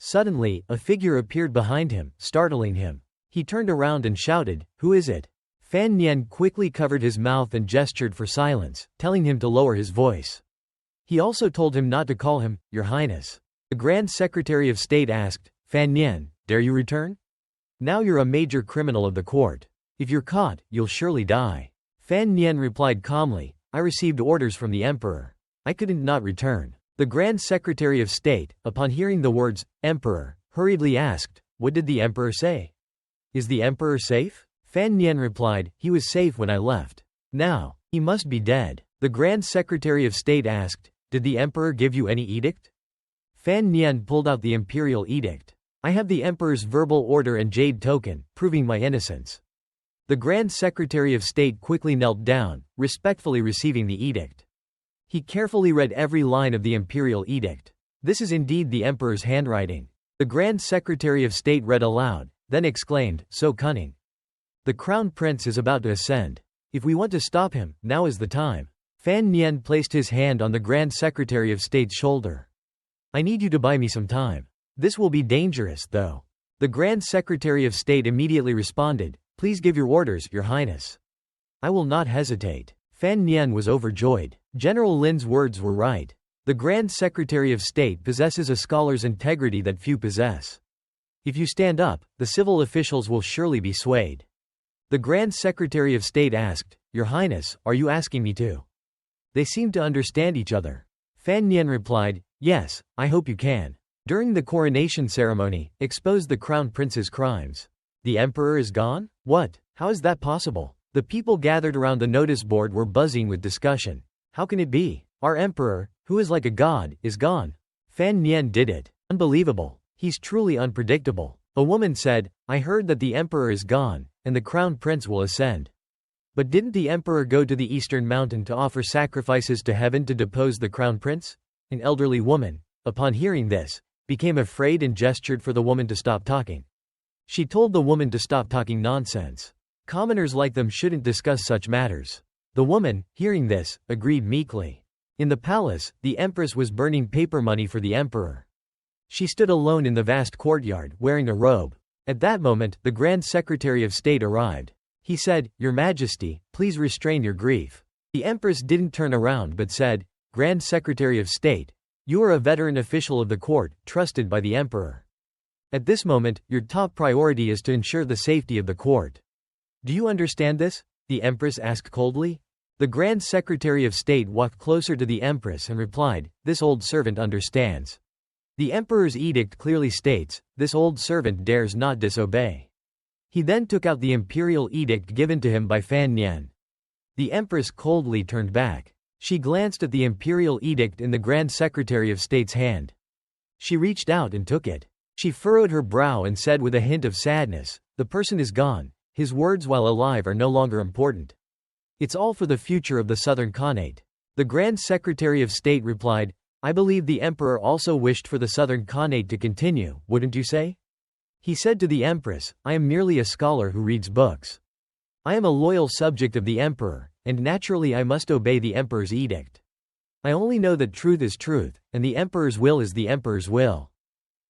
Suddenly, a figure appeared behind him, startling him. He turned around and shouted, "Who is it?" Fan Nian quickly covered his mouth and gestured for silence, telling him to lower his voice. He also told him not to call him, "Your Highness." The Grand Secretary of State asked, "Fan Nian, dare you return? Now you're a major criminal of the court. If you're caught, you'll surely die." Fan Nian replied calmly, "I received orders from the emperor. I couldn't not return." The Grand Secretary of State, upon hearing the words, "Emperor," hurriedly asked, "What did the emperor say? Is the emperor safe?" Fan Nian replied, "He was safe when I left. Now, he must be dead." The Grand Secretary of State asked, "Did the emperor give you any edict?" Fan Nian pulled out the imperial edict. I have the emperor's verbal order and jade token, proving my innocence. The Grand Secretary of State quickly knelt down, respectfully receiving the edict. He carefully read every line of the imperial edict. This is indeed the emperor's handwriting. The Grand Secretary of State read aloud, then exclaimed, so cunning. The crown prince is about to ascend. If we want to stop him, now is the time. Fan Nian placed his hand on the Grand Secretary of State's shoulder. I need you to buy me some time. This will be dangerous, though. The Grand Secretary of State immediately responded, please give your orders, Your Highness. I will not hesitate. Fan Nian was overjoyed. General Lin's words were right. The Grand Secretary of State possesses a scholar's integrity that few possess. If you stand up, the civil officials will surely be swayed. The Grand Secretary of State asked, Your Highness, are you asking me to? They seemed to understand each other. Fan Nian replied, yes, I hope you can. During the coronation ceremony, expose the crown prince's crimes. The emperor is gone? What? How is that possible? The people gathered around the notice board were buzzing with discussion. How can it be? Our emperor, who is like a god, is gone. Fan Nian did it. Unbelievable. He's truly unpredictable. A woman said, I heard that the emperor is gone, and the crown prince will ascend. But didn't the emperor go to the eastern mountain to offer sacrifices to heaven to depose the crown prince? An elderly woman, upon hearing this, became afraid and gestured for the woman to stop talking. She told the woman to stop talking nonsense. Commoners like them shouldn't discuss such matters. The woman, hearing this, agreed meekly. In the palace, the empress was burning paper money for the emperor. She stood alone in the vast courtyard, wearing a robe. At that moment, the Grand Secretary of State arrived. He said, Your Majesty, please restrain your grief. The empress didn't turn around but said, Grand Secretary of State, you are a veteran official of the court, trusted by the emperor. At this moment, your top priority is to ensure the safety of the court. Do you understand this? The empress asked coldly. The Grand Secretary of State walked closer to the empress and replied, This old servant understands. The emperor's edict clearly states, this old servant dares not disobey. He then took out the imperial edict given to him by Fan Nian. The empress coldly turned back. She glanced at the imperial edict in the Grand Secretary of State's hand. She reached out and took it. She furrowed her brow and said with a hint of sadness, The person is gone. His words while alive are no longer important. It's all for the future of the Southern Khanate. The Grand Secretary of State replied, I believe the emperor also wished for the Southern Khanate to continue, wouldn't you say? He said to the empress, I am merely a scholar who reads books. I am a loyal subject of the emperor, and naturally I must obey the emperor's edict. I only know that truth is truth, and the emperor's will is the emperor's will.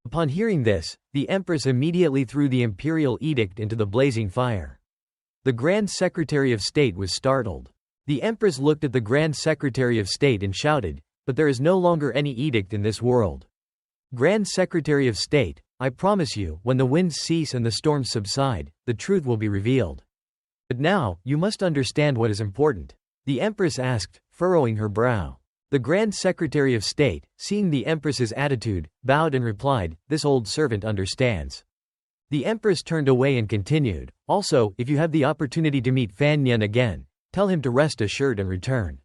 Upon hearing this, the empress immediately threw the imperial edict into the blazing fire. The Grand Secretary of State was startled. The empress looked at the Grand Secretary of State and shouted, But there is no longer any edict in this world. Grand Secretary of State, I promise you, when the winds cease and the storms subside, the truth will be revealed. But now, you must understand what is important. The empress asked, furrowing her brow. The Grand Secretary of State, seeing the empress's attitude, bowed and replied, This old servant understands. The empress turned away and continued, Also, if you have the opportunity to meet Fan Nian again, tell him to rest assured and return.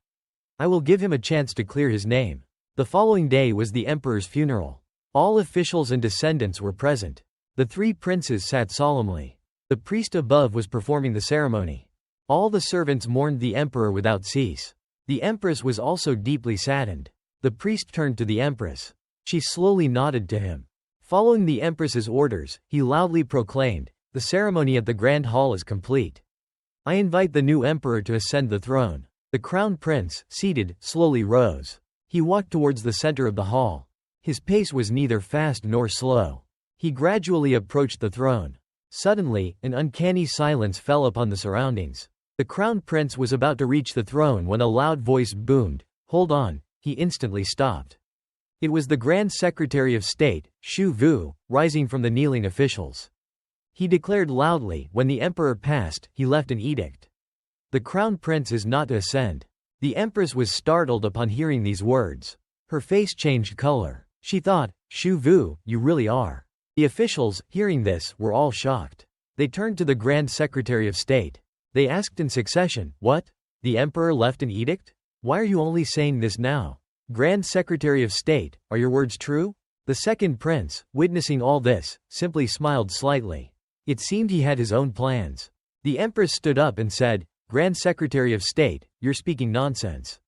I will give him a chance to clear his name. The following day was the emperor's funeral. All officials and descendants were present. The three princes sat solemnly. The priest above was performing the ceremony. All the servants mourned the emperor without cease. The empress was also deeply saddened. The priest turned to the empress. She slowly nodded to him. Following the empress's orders, he loudly proclaimed, The ceremony at the Grand Hall is complete. I invite the new emperor to ascend the throne. The crown prince, seated, slowly rose. He walked towards the center of the hall. His pace was neither fast nor slow. He gradually approached the throne. Suddenly, an uncanny silence fell upon the surroundings. The crown prince was about to reach the throne when a loud voice boomed, Hold on. He instantly stopped. It was the Grand Secretary of State, Shu Vu, rising from the kneeling officials. He declared loudly, when the emperor passed, he left an edict. The crown prince is not to ascend. The empress was startled upon hearing these words. Her face changed color. She thought, Shu Vu, you really are. The officials, hearing this, were all shocked. They turned to the Grand Secretary of State. They asked in succession, What? The emperor left an edict? Why are you only saying this now? Grand Secretary of State, are your words true? The second prince, witnessing all this, simply smiled slightly. It seemed he had his own plans. The empress stood up and said, "Grand Secretary of State, you're speaking nonsense.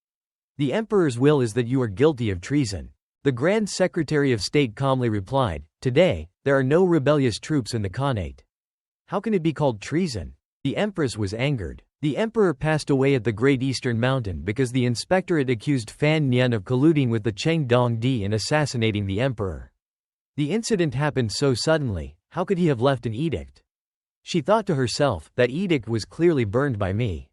The emperor's will is that you are guilty of treason." The Grand Secretary of State calmly replied, "Today, there are no rebellious troops in the Khanate. How can it be called treason?" The empress was angered. The emperor passed away at the Great Eastern Mountain because the inspectorate accused Fan Nian of colluding with the Cheng Dongdi in assassinating the emperor. The incident happened so suddenly, how could he have left an edict? She thought to herself, that edict was clearly burned by me.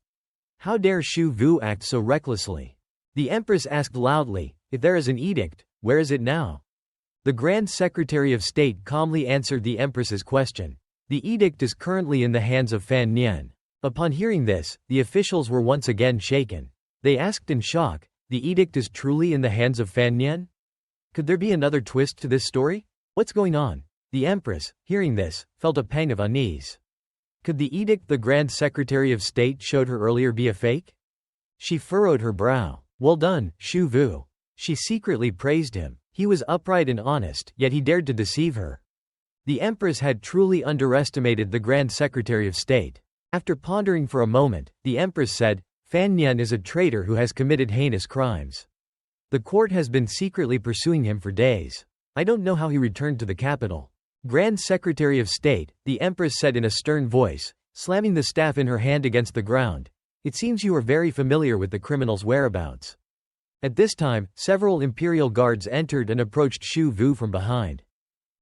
How dare Shu Vu act so recklessly? The empress asked loudly, "If there is an edict, where is it now?" The Grand Secretary of State calmly answered the empress's question. "The edict is currently in the hands of Fan Nian." Upon hearing this, the officials were once again shaken. They asked in shock, "The edict is truly in the hands of Fan Nian? Could there be another twist to this story? What's going on?" The empress, hearing this, felt a pang of unease. Could the edict the Grand Secretary of State showed her earlier be a fake? She furrowed her brow. "Well done, Shu Vu." She secretly praised him. He was upright and honest, yet he dared to deceive her. The empress had truly underestimated the Grand Secretary of State. After pondering for a moment, the empress said, "Fan Nian is a traitor who has committed heinous crimes. The court has been secretly pursuing him for days. I don't know how he returned to the capital." "Grand Secretary of State," the empress said in a stern voice, slamming the staff in her hand against the ground, "it seems you are very familiar with the criminal's whereabouts." At this time, several imperial guards entered and approached Shu Vu from behind.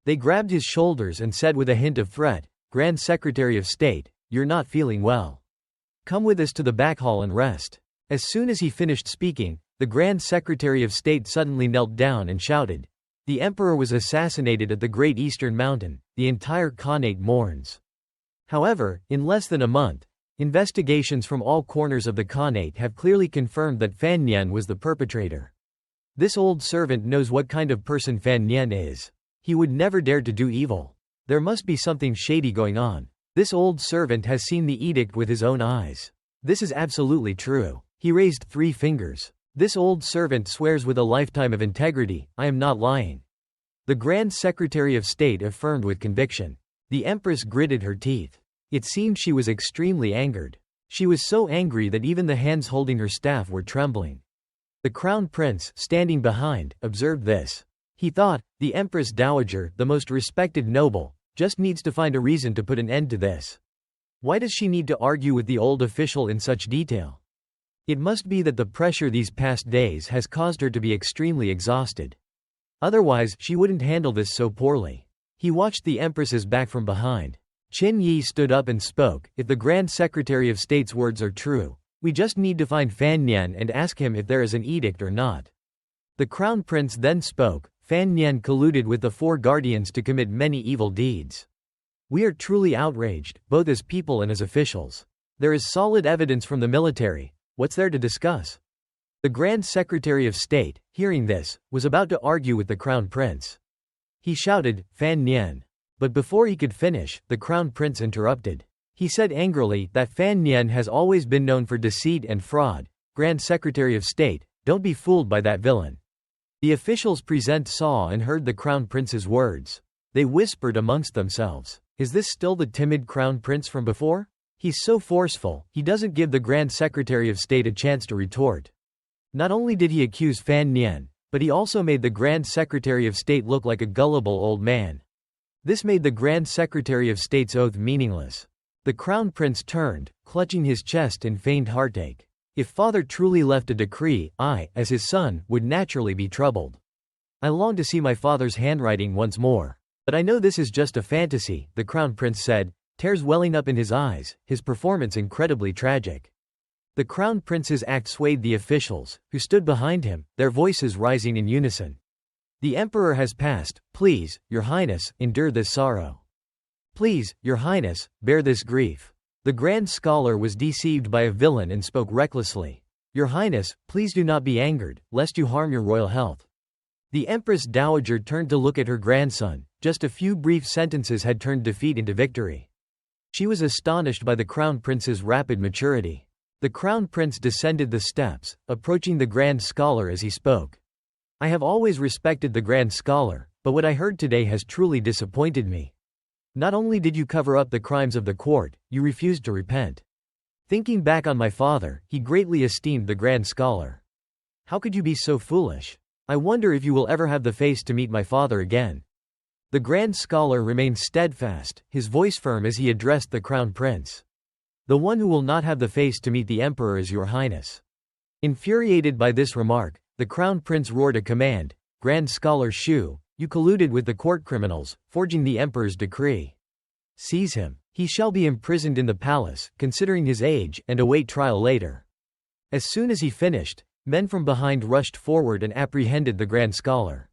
They grabbed his shoulders and said with a hint of threat, "Grand Secretary of State, you're not feeling well. Come with us to the back hall and rest." As soon as he finished speaking, the Grand Secretary of State suddenly knelt down and shouted, "The emperor was assassinated at the Great Eastern Mountain. The entire Khanate mourns." However, in less than a month, investigations from all corners of the Khanate have clearly confirmed that Fan Nian was the perpetrator. This old servant knows what kind of person Fan Nian is. He would never dare to do evil. There must be something shady going on. This old servant has seen the edict with his own eyes. This is absolutely true. He raised 3 fingers. This old servant swears with a lifetime of integrity, "I am not lying." The Grand Secretary of State affirmed with conviction. The empress gritted her teeth. It seemed she was extremely angered. She was so angry that even the hands holding her staff were trembling. The crown prince, standing behind, observed this. He thought, the empress dowager, the most respected noble, just needs to find a reason to put an end to this. Why does she need to argue with the old official in such detail? It must be that the pressure these past days has caused her to be extremely exhausted. Otherwise, she wouldn't handle this so poorly. He watched the empress's back from behind. Qin Yi stood up and spoke, "If the Grand Secretary of State's words are true, we just need to find Fan Nian and ask him if there is an edict or not." The crown prince then spoke, "Fan Nian colluded with the 4 guardians to commit many evil deeds. We are truly outraged, both as people and as officials. There is solid evidence from the military. What's there to discuss?" The Grand Secretary of State, hearing this, was about to argue with the crown prince. He shouted, "Fan Nian." But before he could finish, the crown prince interrupted. He said angrily that Fan Nian has always been known for deceit and fraud. "Grand Secretary of State, don't be fooled by that villain." The officials present saw and heard the crown prince's words. They whispered amongst themselves, "Is this still the timid crown prince from before? He's so forceful, he doesn't give the Grand Secretary of State a chance to retort." Not only did he accuse Fan Nian, but he also made the Grand Secretary of State look like a gullible old man. This made the Grand Secretary of State's oath meaningless. The crown prince turned, clutching his chest in feigned heartache. If father truly left a decree, I, as his son, would naturally be troubled. I long to see my father's handwriting once more. But I know this is just a fantasy, the crown prince said, tears welling up in his eyes, his performance incredibly tragic. The crown prince's act swayed the officials, who stood behind him, their voices rising in unison. "The emperor has passed. Please, your highness, endure this sorrow. Please, your highness, bear this grief." The grand scholar was deceived by a villain and spoke recklessly. "Your highness, please do not be angered, lest you harm your royal health." The empress dowager turned to look at her grandson. Just a few brief sentences had turned defeat into victory. She was astonished by the crown prince's rapid maturity. The crown prince descended the steps, approaching the grand scholar as he spoke. "I have always respected the grand scholar, but what I heard today has truly disappointed me. Not only did you cover up the crimes of the court, you refused to repent. Thinking back on my father, he greatly esteemed the grand scholar. How could you be so foolish? I wonder if you will ever have the face to meet my father again." The grand scholar remained steadfast, his voice firm as he addressed the crown prince. "The one who will not have the face to meet the emperor is your highness." Infuriated by this remark, the crown prince roared a command, "Grand scholar Shu, you colluded with the court criminals, forging the emperor's decree. Seize him. He shall be imprisoned in the palace, considering his age, and await trial later." As soon as he finished, men from behind rushed forward and apprehended the grand scholar.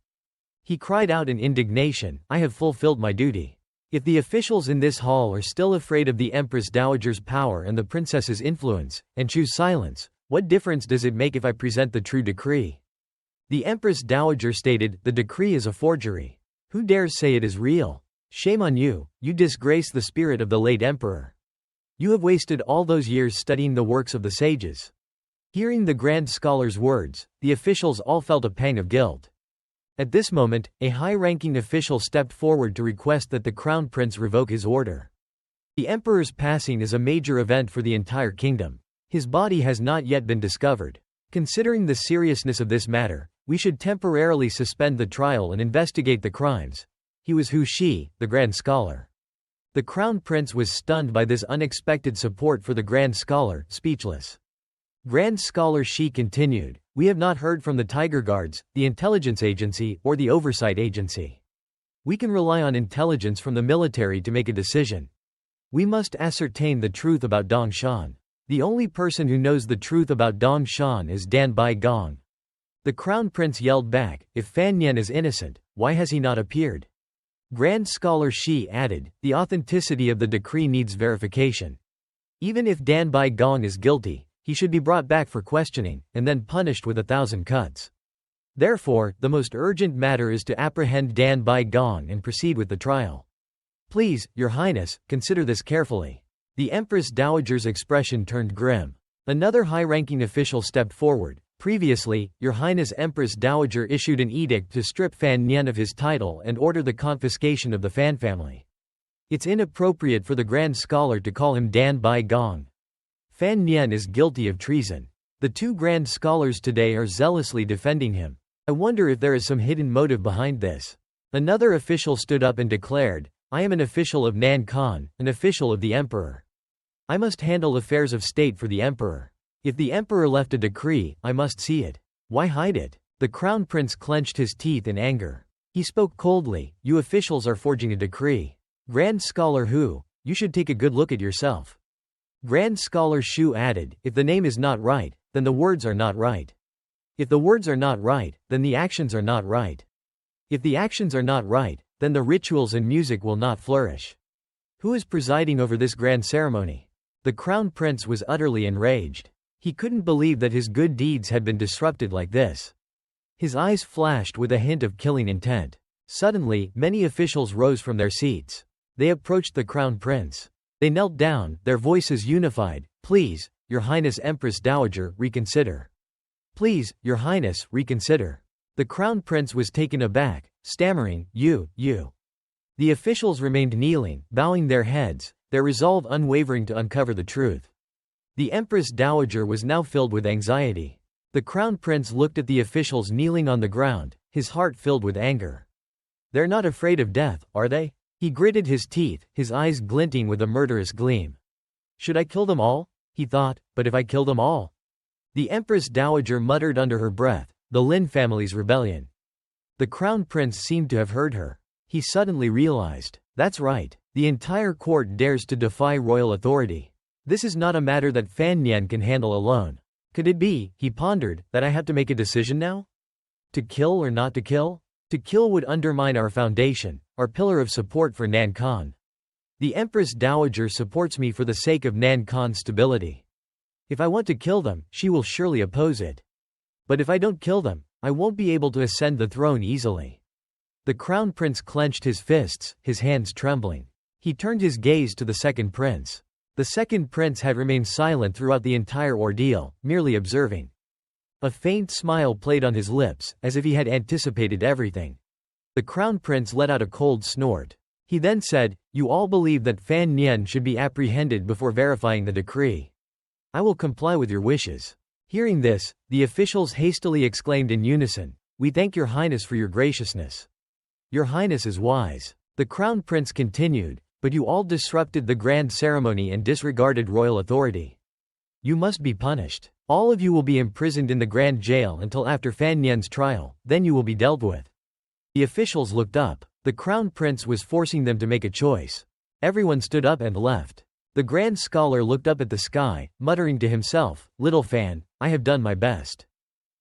He cried out in indignation, "I have fulfilled my duty. If the officials in this hall are still afraid of the Empress Dowager's power and the princess's influence, and choose silence, what difference does it make if I present the true decree?" The Empress Dowager stated, "The decree is a forgery. Who dares say it is real? Shame on you, you disgrace the spirit of the late emperor. You have wasted all those years studying the works of the sages." Hearing the grand scholar's words, the officials all felt a pang of guilt. At this moment, a high-ranking official stepped forward to request that the crown prince revoke his order. The emperor's passing is a major event for the entire kingdom. His body has not yet been discovered. Considering the seriousness of this matter, we should temporarily suspend the trial and investigate the crimes. He was Hu Shi, the grand scholar. The crown prince was stunned by this unexpected support for the grand scholar, speechless. Grand scholar Shi continued, "We have not heard from the Tiger Guards, the intelligence agency, or the oversight agency. We can rely on intelligence from the military to make a decision. We must ascertain the truth about Dong Shan. The only person who knows the truth about Dong Shan is Dan Bai Gong." The crown prince yelled back, "If Fan Nian is innocent, why has he not appeared?" Grand scholar Shi added, "The authenticity of the decree needs verification. Even if Dan Bai Gong is guilty, he should be brought back for questioning, and then punished with 1,000 cuts. Therefore, the most urgent matter is to apprehend Dan Bai Gong and proceed with the trial. Please, Your Highness, consider this carefully." The Empress Dowager's expression turned grim. Another high-ranking official stepped forward. "Previously, Your Highness Empress Dowager issued an edict to strip Fan Nian of his title and order the confiscation of the Fan family. It's inappropriate for the grand scholar to call him Dan Bai Gong. Fan Nian is guilty of treason. The two grand scholars today are zealously defending him. I wonder if there is some hidden motive behind this." Another official stood up and declared, "I am an official of Nan Khan, an official of the emperor. I must handle affairs of state for the emperor. If the emperor left a decree, I must see it. Why hide it?" The crown prince clenched his teeth in anger. He spoke coldly, "You officials are forging a decree. Grand scholar Hu, you should take a good look at yourself." Grand scholar Shu added, "If the name is not right, then the words are not right. If the words are not right, then the actions are not right. If the actions are not right, then the rituals and music will not flourish. Who is presiding over this grand ceremony?" The crown prince was utterly enraged. He couldn't believe that his good deeds had been disrupted like this. His eyes flashed with a hint of killing intent. Suddenly, many officials rose from their seats. They approached the crown prince. They knelt down, their voices unified. "Please, Your Highness Empress Dowager, reconsider. Please, Your Highness, reconsider." The crown prince was taken aback, stammering, You. The officials remained kneeling, bowing their heads, their resolve unwavering to uncover the truth. The Empress Dowager was now filled with anxiety. The crown prince looked at the officials kneeling on the ground, his heart filled with anger. They're not afraid of death, are they? He gritted his teeth, his eyes glinting with a murderous gleam. Should I kill them all? He thought, but if I kill them all? The Empress Dowager muttered under her breath, the Lin family's rebellion. The crown prince seemed to have heard her. He suddenly realized, that's right, the entire court dares to defy royal authority. This is not a matter that Fan Nian can handle alone. Could it be, he pondered, that I have to make a decision now? To kill or not to kill? To kill would undermine our foundation, our pillar of support for Nan Khan. The Empress Dowager supports me for the sake of Nan Khan's stability. If I want to kill them, she will surely oppose it. But if I don't kill them, I won't be able to ascend the throne easily. The crown prince clenched his fists, his hands trembling. He turned his gaze to the second prince. The second prince had remained silent throughout the entire ordeal, merely observing. A faint smile played on his lips, as if he had anticipated everything. The crown prince let out a cold snort. He then said, "You all believe that Fan Nian should be apprehended before verifying the decree. I will comply with your wishes." Hearing this, the officials hastily exclaimed in unison, "We thank your highness for your graciousness. Your highness is wise." The crown prince continued, "But you all disrupted the grand ceremony and disregarded royal authority. You must be punished. All of you will be imprisoned in the grand jail until after Fan Nian's trial, then you will be dealt with." The officials looked up. The crown prince was forcing them to make a choice. Everyone stood up and left. The grand scholar looked up at the sky, muttering to himself, "Little Fan, I have done my best.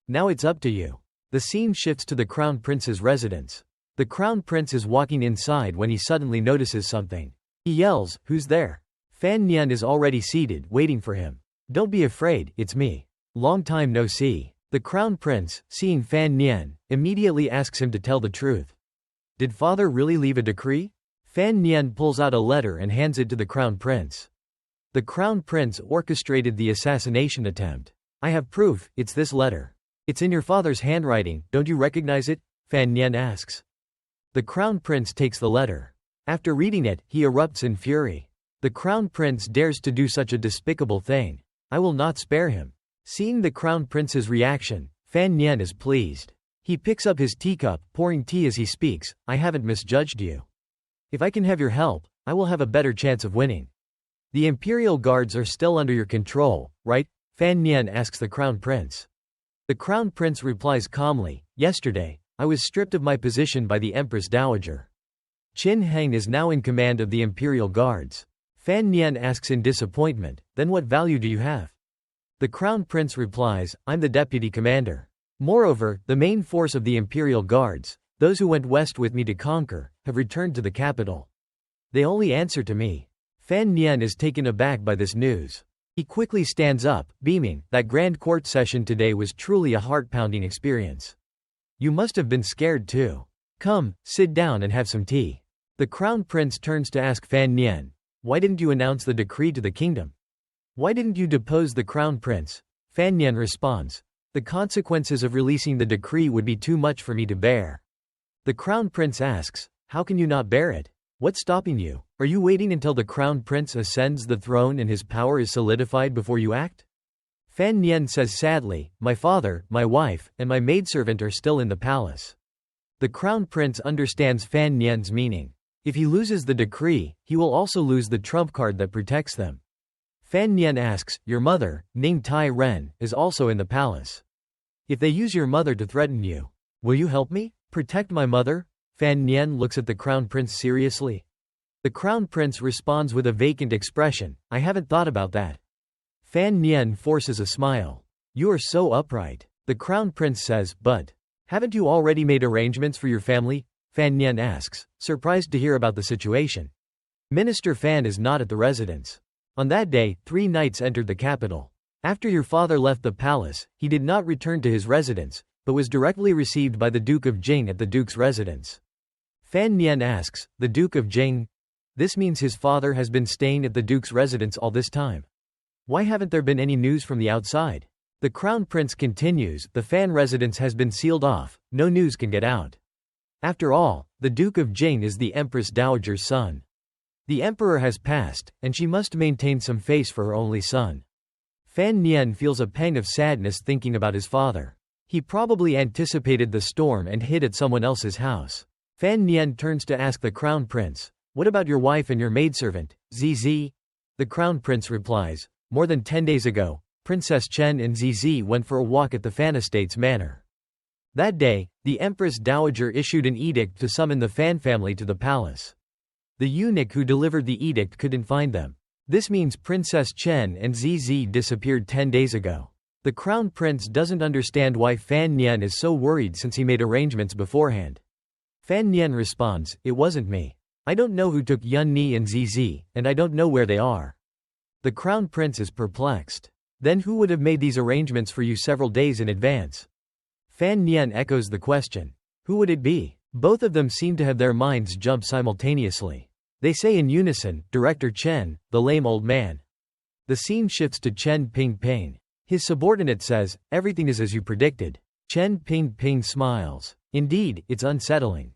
Now it's up to you." The scene shifts to the crown prince's residence. The crown prince is walking inside when he suddenly notices something. He yells, "Who's there?" Fan Nian is already seated, waiting for him. "Don't be afraid, it's me. Long time no see." The crown prince, seeing Fan Nian, immediately asks him to tell the truth. "Did father really leave a decree?" Fan Nian pulls out a letter and hands it to the crown prince. "The crown prince orchestrated the assassination attempt. I have proof, it's this letter." "It's in your father's handwriting, don't you recognize it?" Fan Nian asks. The crown prince takes the letter. After reading it, he erupts in fury. The crown prince dares to do such a despicable thing. I will not spare him. Seeing the crown prince's reaction, Fan Nian is pleased. He picks up his teacup, pouring tea as he speaks. "I haven't misjudged you. If I can have your help, I will have a better chance of winning." "The imperial guards are still under your control, right?" Fan Nian asks the crown prince. The crown prince replies calmly, "Yesterday, I was stripped of my position by the Empress Dowager. Qin Heng is now in command of the imperial guards." Fan Nian asks in disappointment, "Then what value do you have?" The crown prince replies, "I'm the deputy commander. Moreover, the main force of the imperial guards, those who went west with me to conquer, have returned to the capital. They only answer to me." Fan Nian is taken aback by this news. He quickly stands up, beaming. "That grand court session today was truly a heart-pounding experience. You must have been scared too. Come, sit down and have some tea." The crown prince turns to ask Fan Nian, "Why didn't you announce the decree to the kingdom? Why didn't you depose the crown prince?" Fan Nian responds, "The consequences of releasing the decree would be too much for me to bear." The crown prince asks, "How can you not bear it? What's stopping you? Are you waiting until the crown prince ascends the throne and his power is solidified before you act?" Fan Nian says sadly, "My father, my wife, and my maidservant are still in the palace." The crown prince understands Fan Nian's meaning. If he loses the decree, he will also lose the trump card that protects them. Fan Nian asks, "Your mother, Ning Tai Ren, is also in the palace. If they use your mother to threaten you, will you help me? Protect my mother?" Fan Nian looks at the crown prince seriously. The crown prince responds with a vacant expression, "I haven't thought about that." Fan Nian forces a smile. "You are so upright." The crown prince says, "But haven't you already made arrangements for your family?" Fan Nian asks, surprised to hear about the situation. Minister Fan is not at the residence. On that day, 3 knights entered the capital. After your father left the palace, he did not return to his residence, but was directly received by the Duke of Jing at the Duke's residence. Fan Nian asks, "The Duke of Jing? This means his father has been staying at the Duke's residence all this time. Why haven't there been any news from the outside?" The crown prince continues, "The Fan residence has been sealed off, no news can get out. After all, the Duke of Jing is the Empress Dowager's son. The emperor has passed, and she must maintain some face for her only son." Fan Nian feels a pang of sadness thinking about his father. He probably anticipated the storm and hid at someone else's house. Fan Nian turns to ask the crown prince, "What about your wife and your maidservant, Zizi?" The crown prince replies, "More than 10 days ago, Princess Chen and Zizi went for a walk at the Fan Estates manor. That day, the Empress Dowager issued an edict to summon the Fan family to the palace. The eunuch who delivered the edict couldn't find them. This means Princess Chen and Zizi disappeared 10 days ago." The crown prince doesn't understand why Fan Nian is so worried since he made arrangements beforehand. Fan Nian responds, "It wasn't me. I don't know who took Yun Ni and Zizi, and I don't know where they are." The crown prince is perplexed. "Then who would have made these arrangements for you several days in advance?" Fan Nian echoes the question. "Who would it be?" Both of them seem to have their minds jump simultaneously. They say in unison, "Director Chen, the lame old man." The scene shifts to Chen Pingping. His subordinate says, "Everything is as you predicted." Chen Pingping smiles. "Indeed, it's unsettling.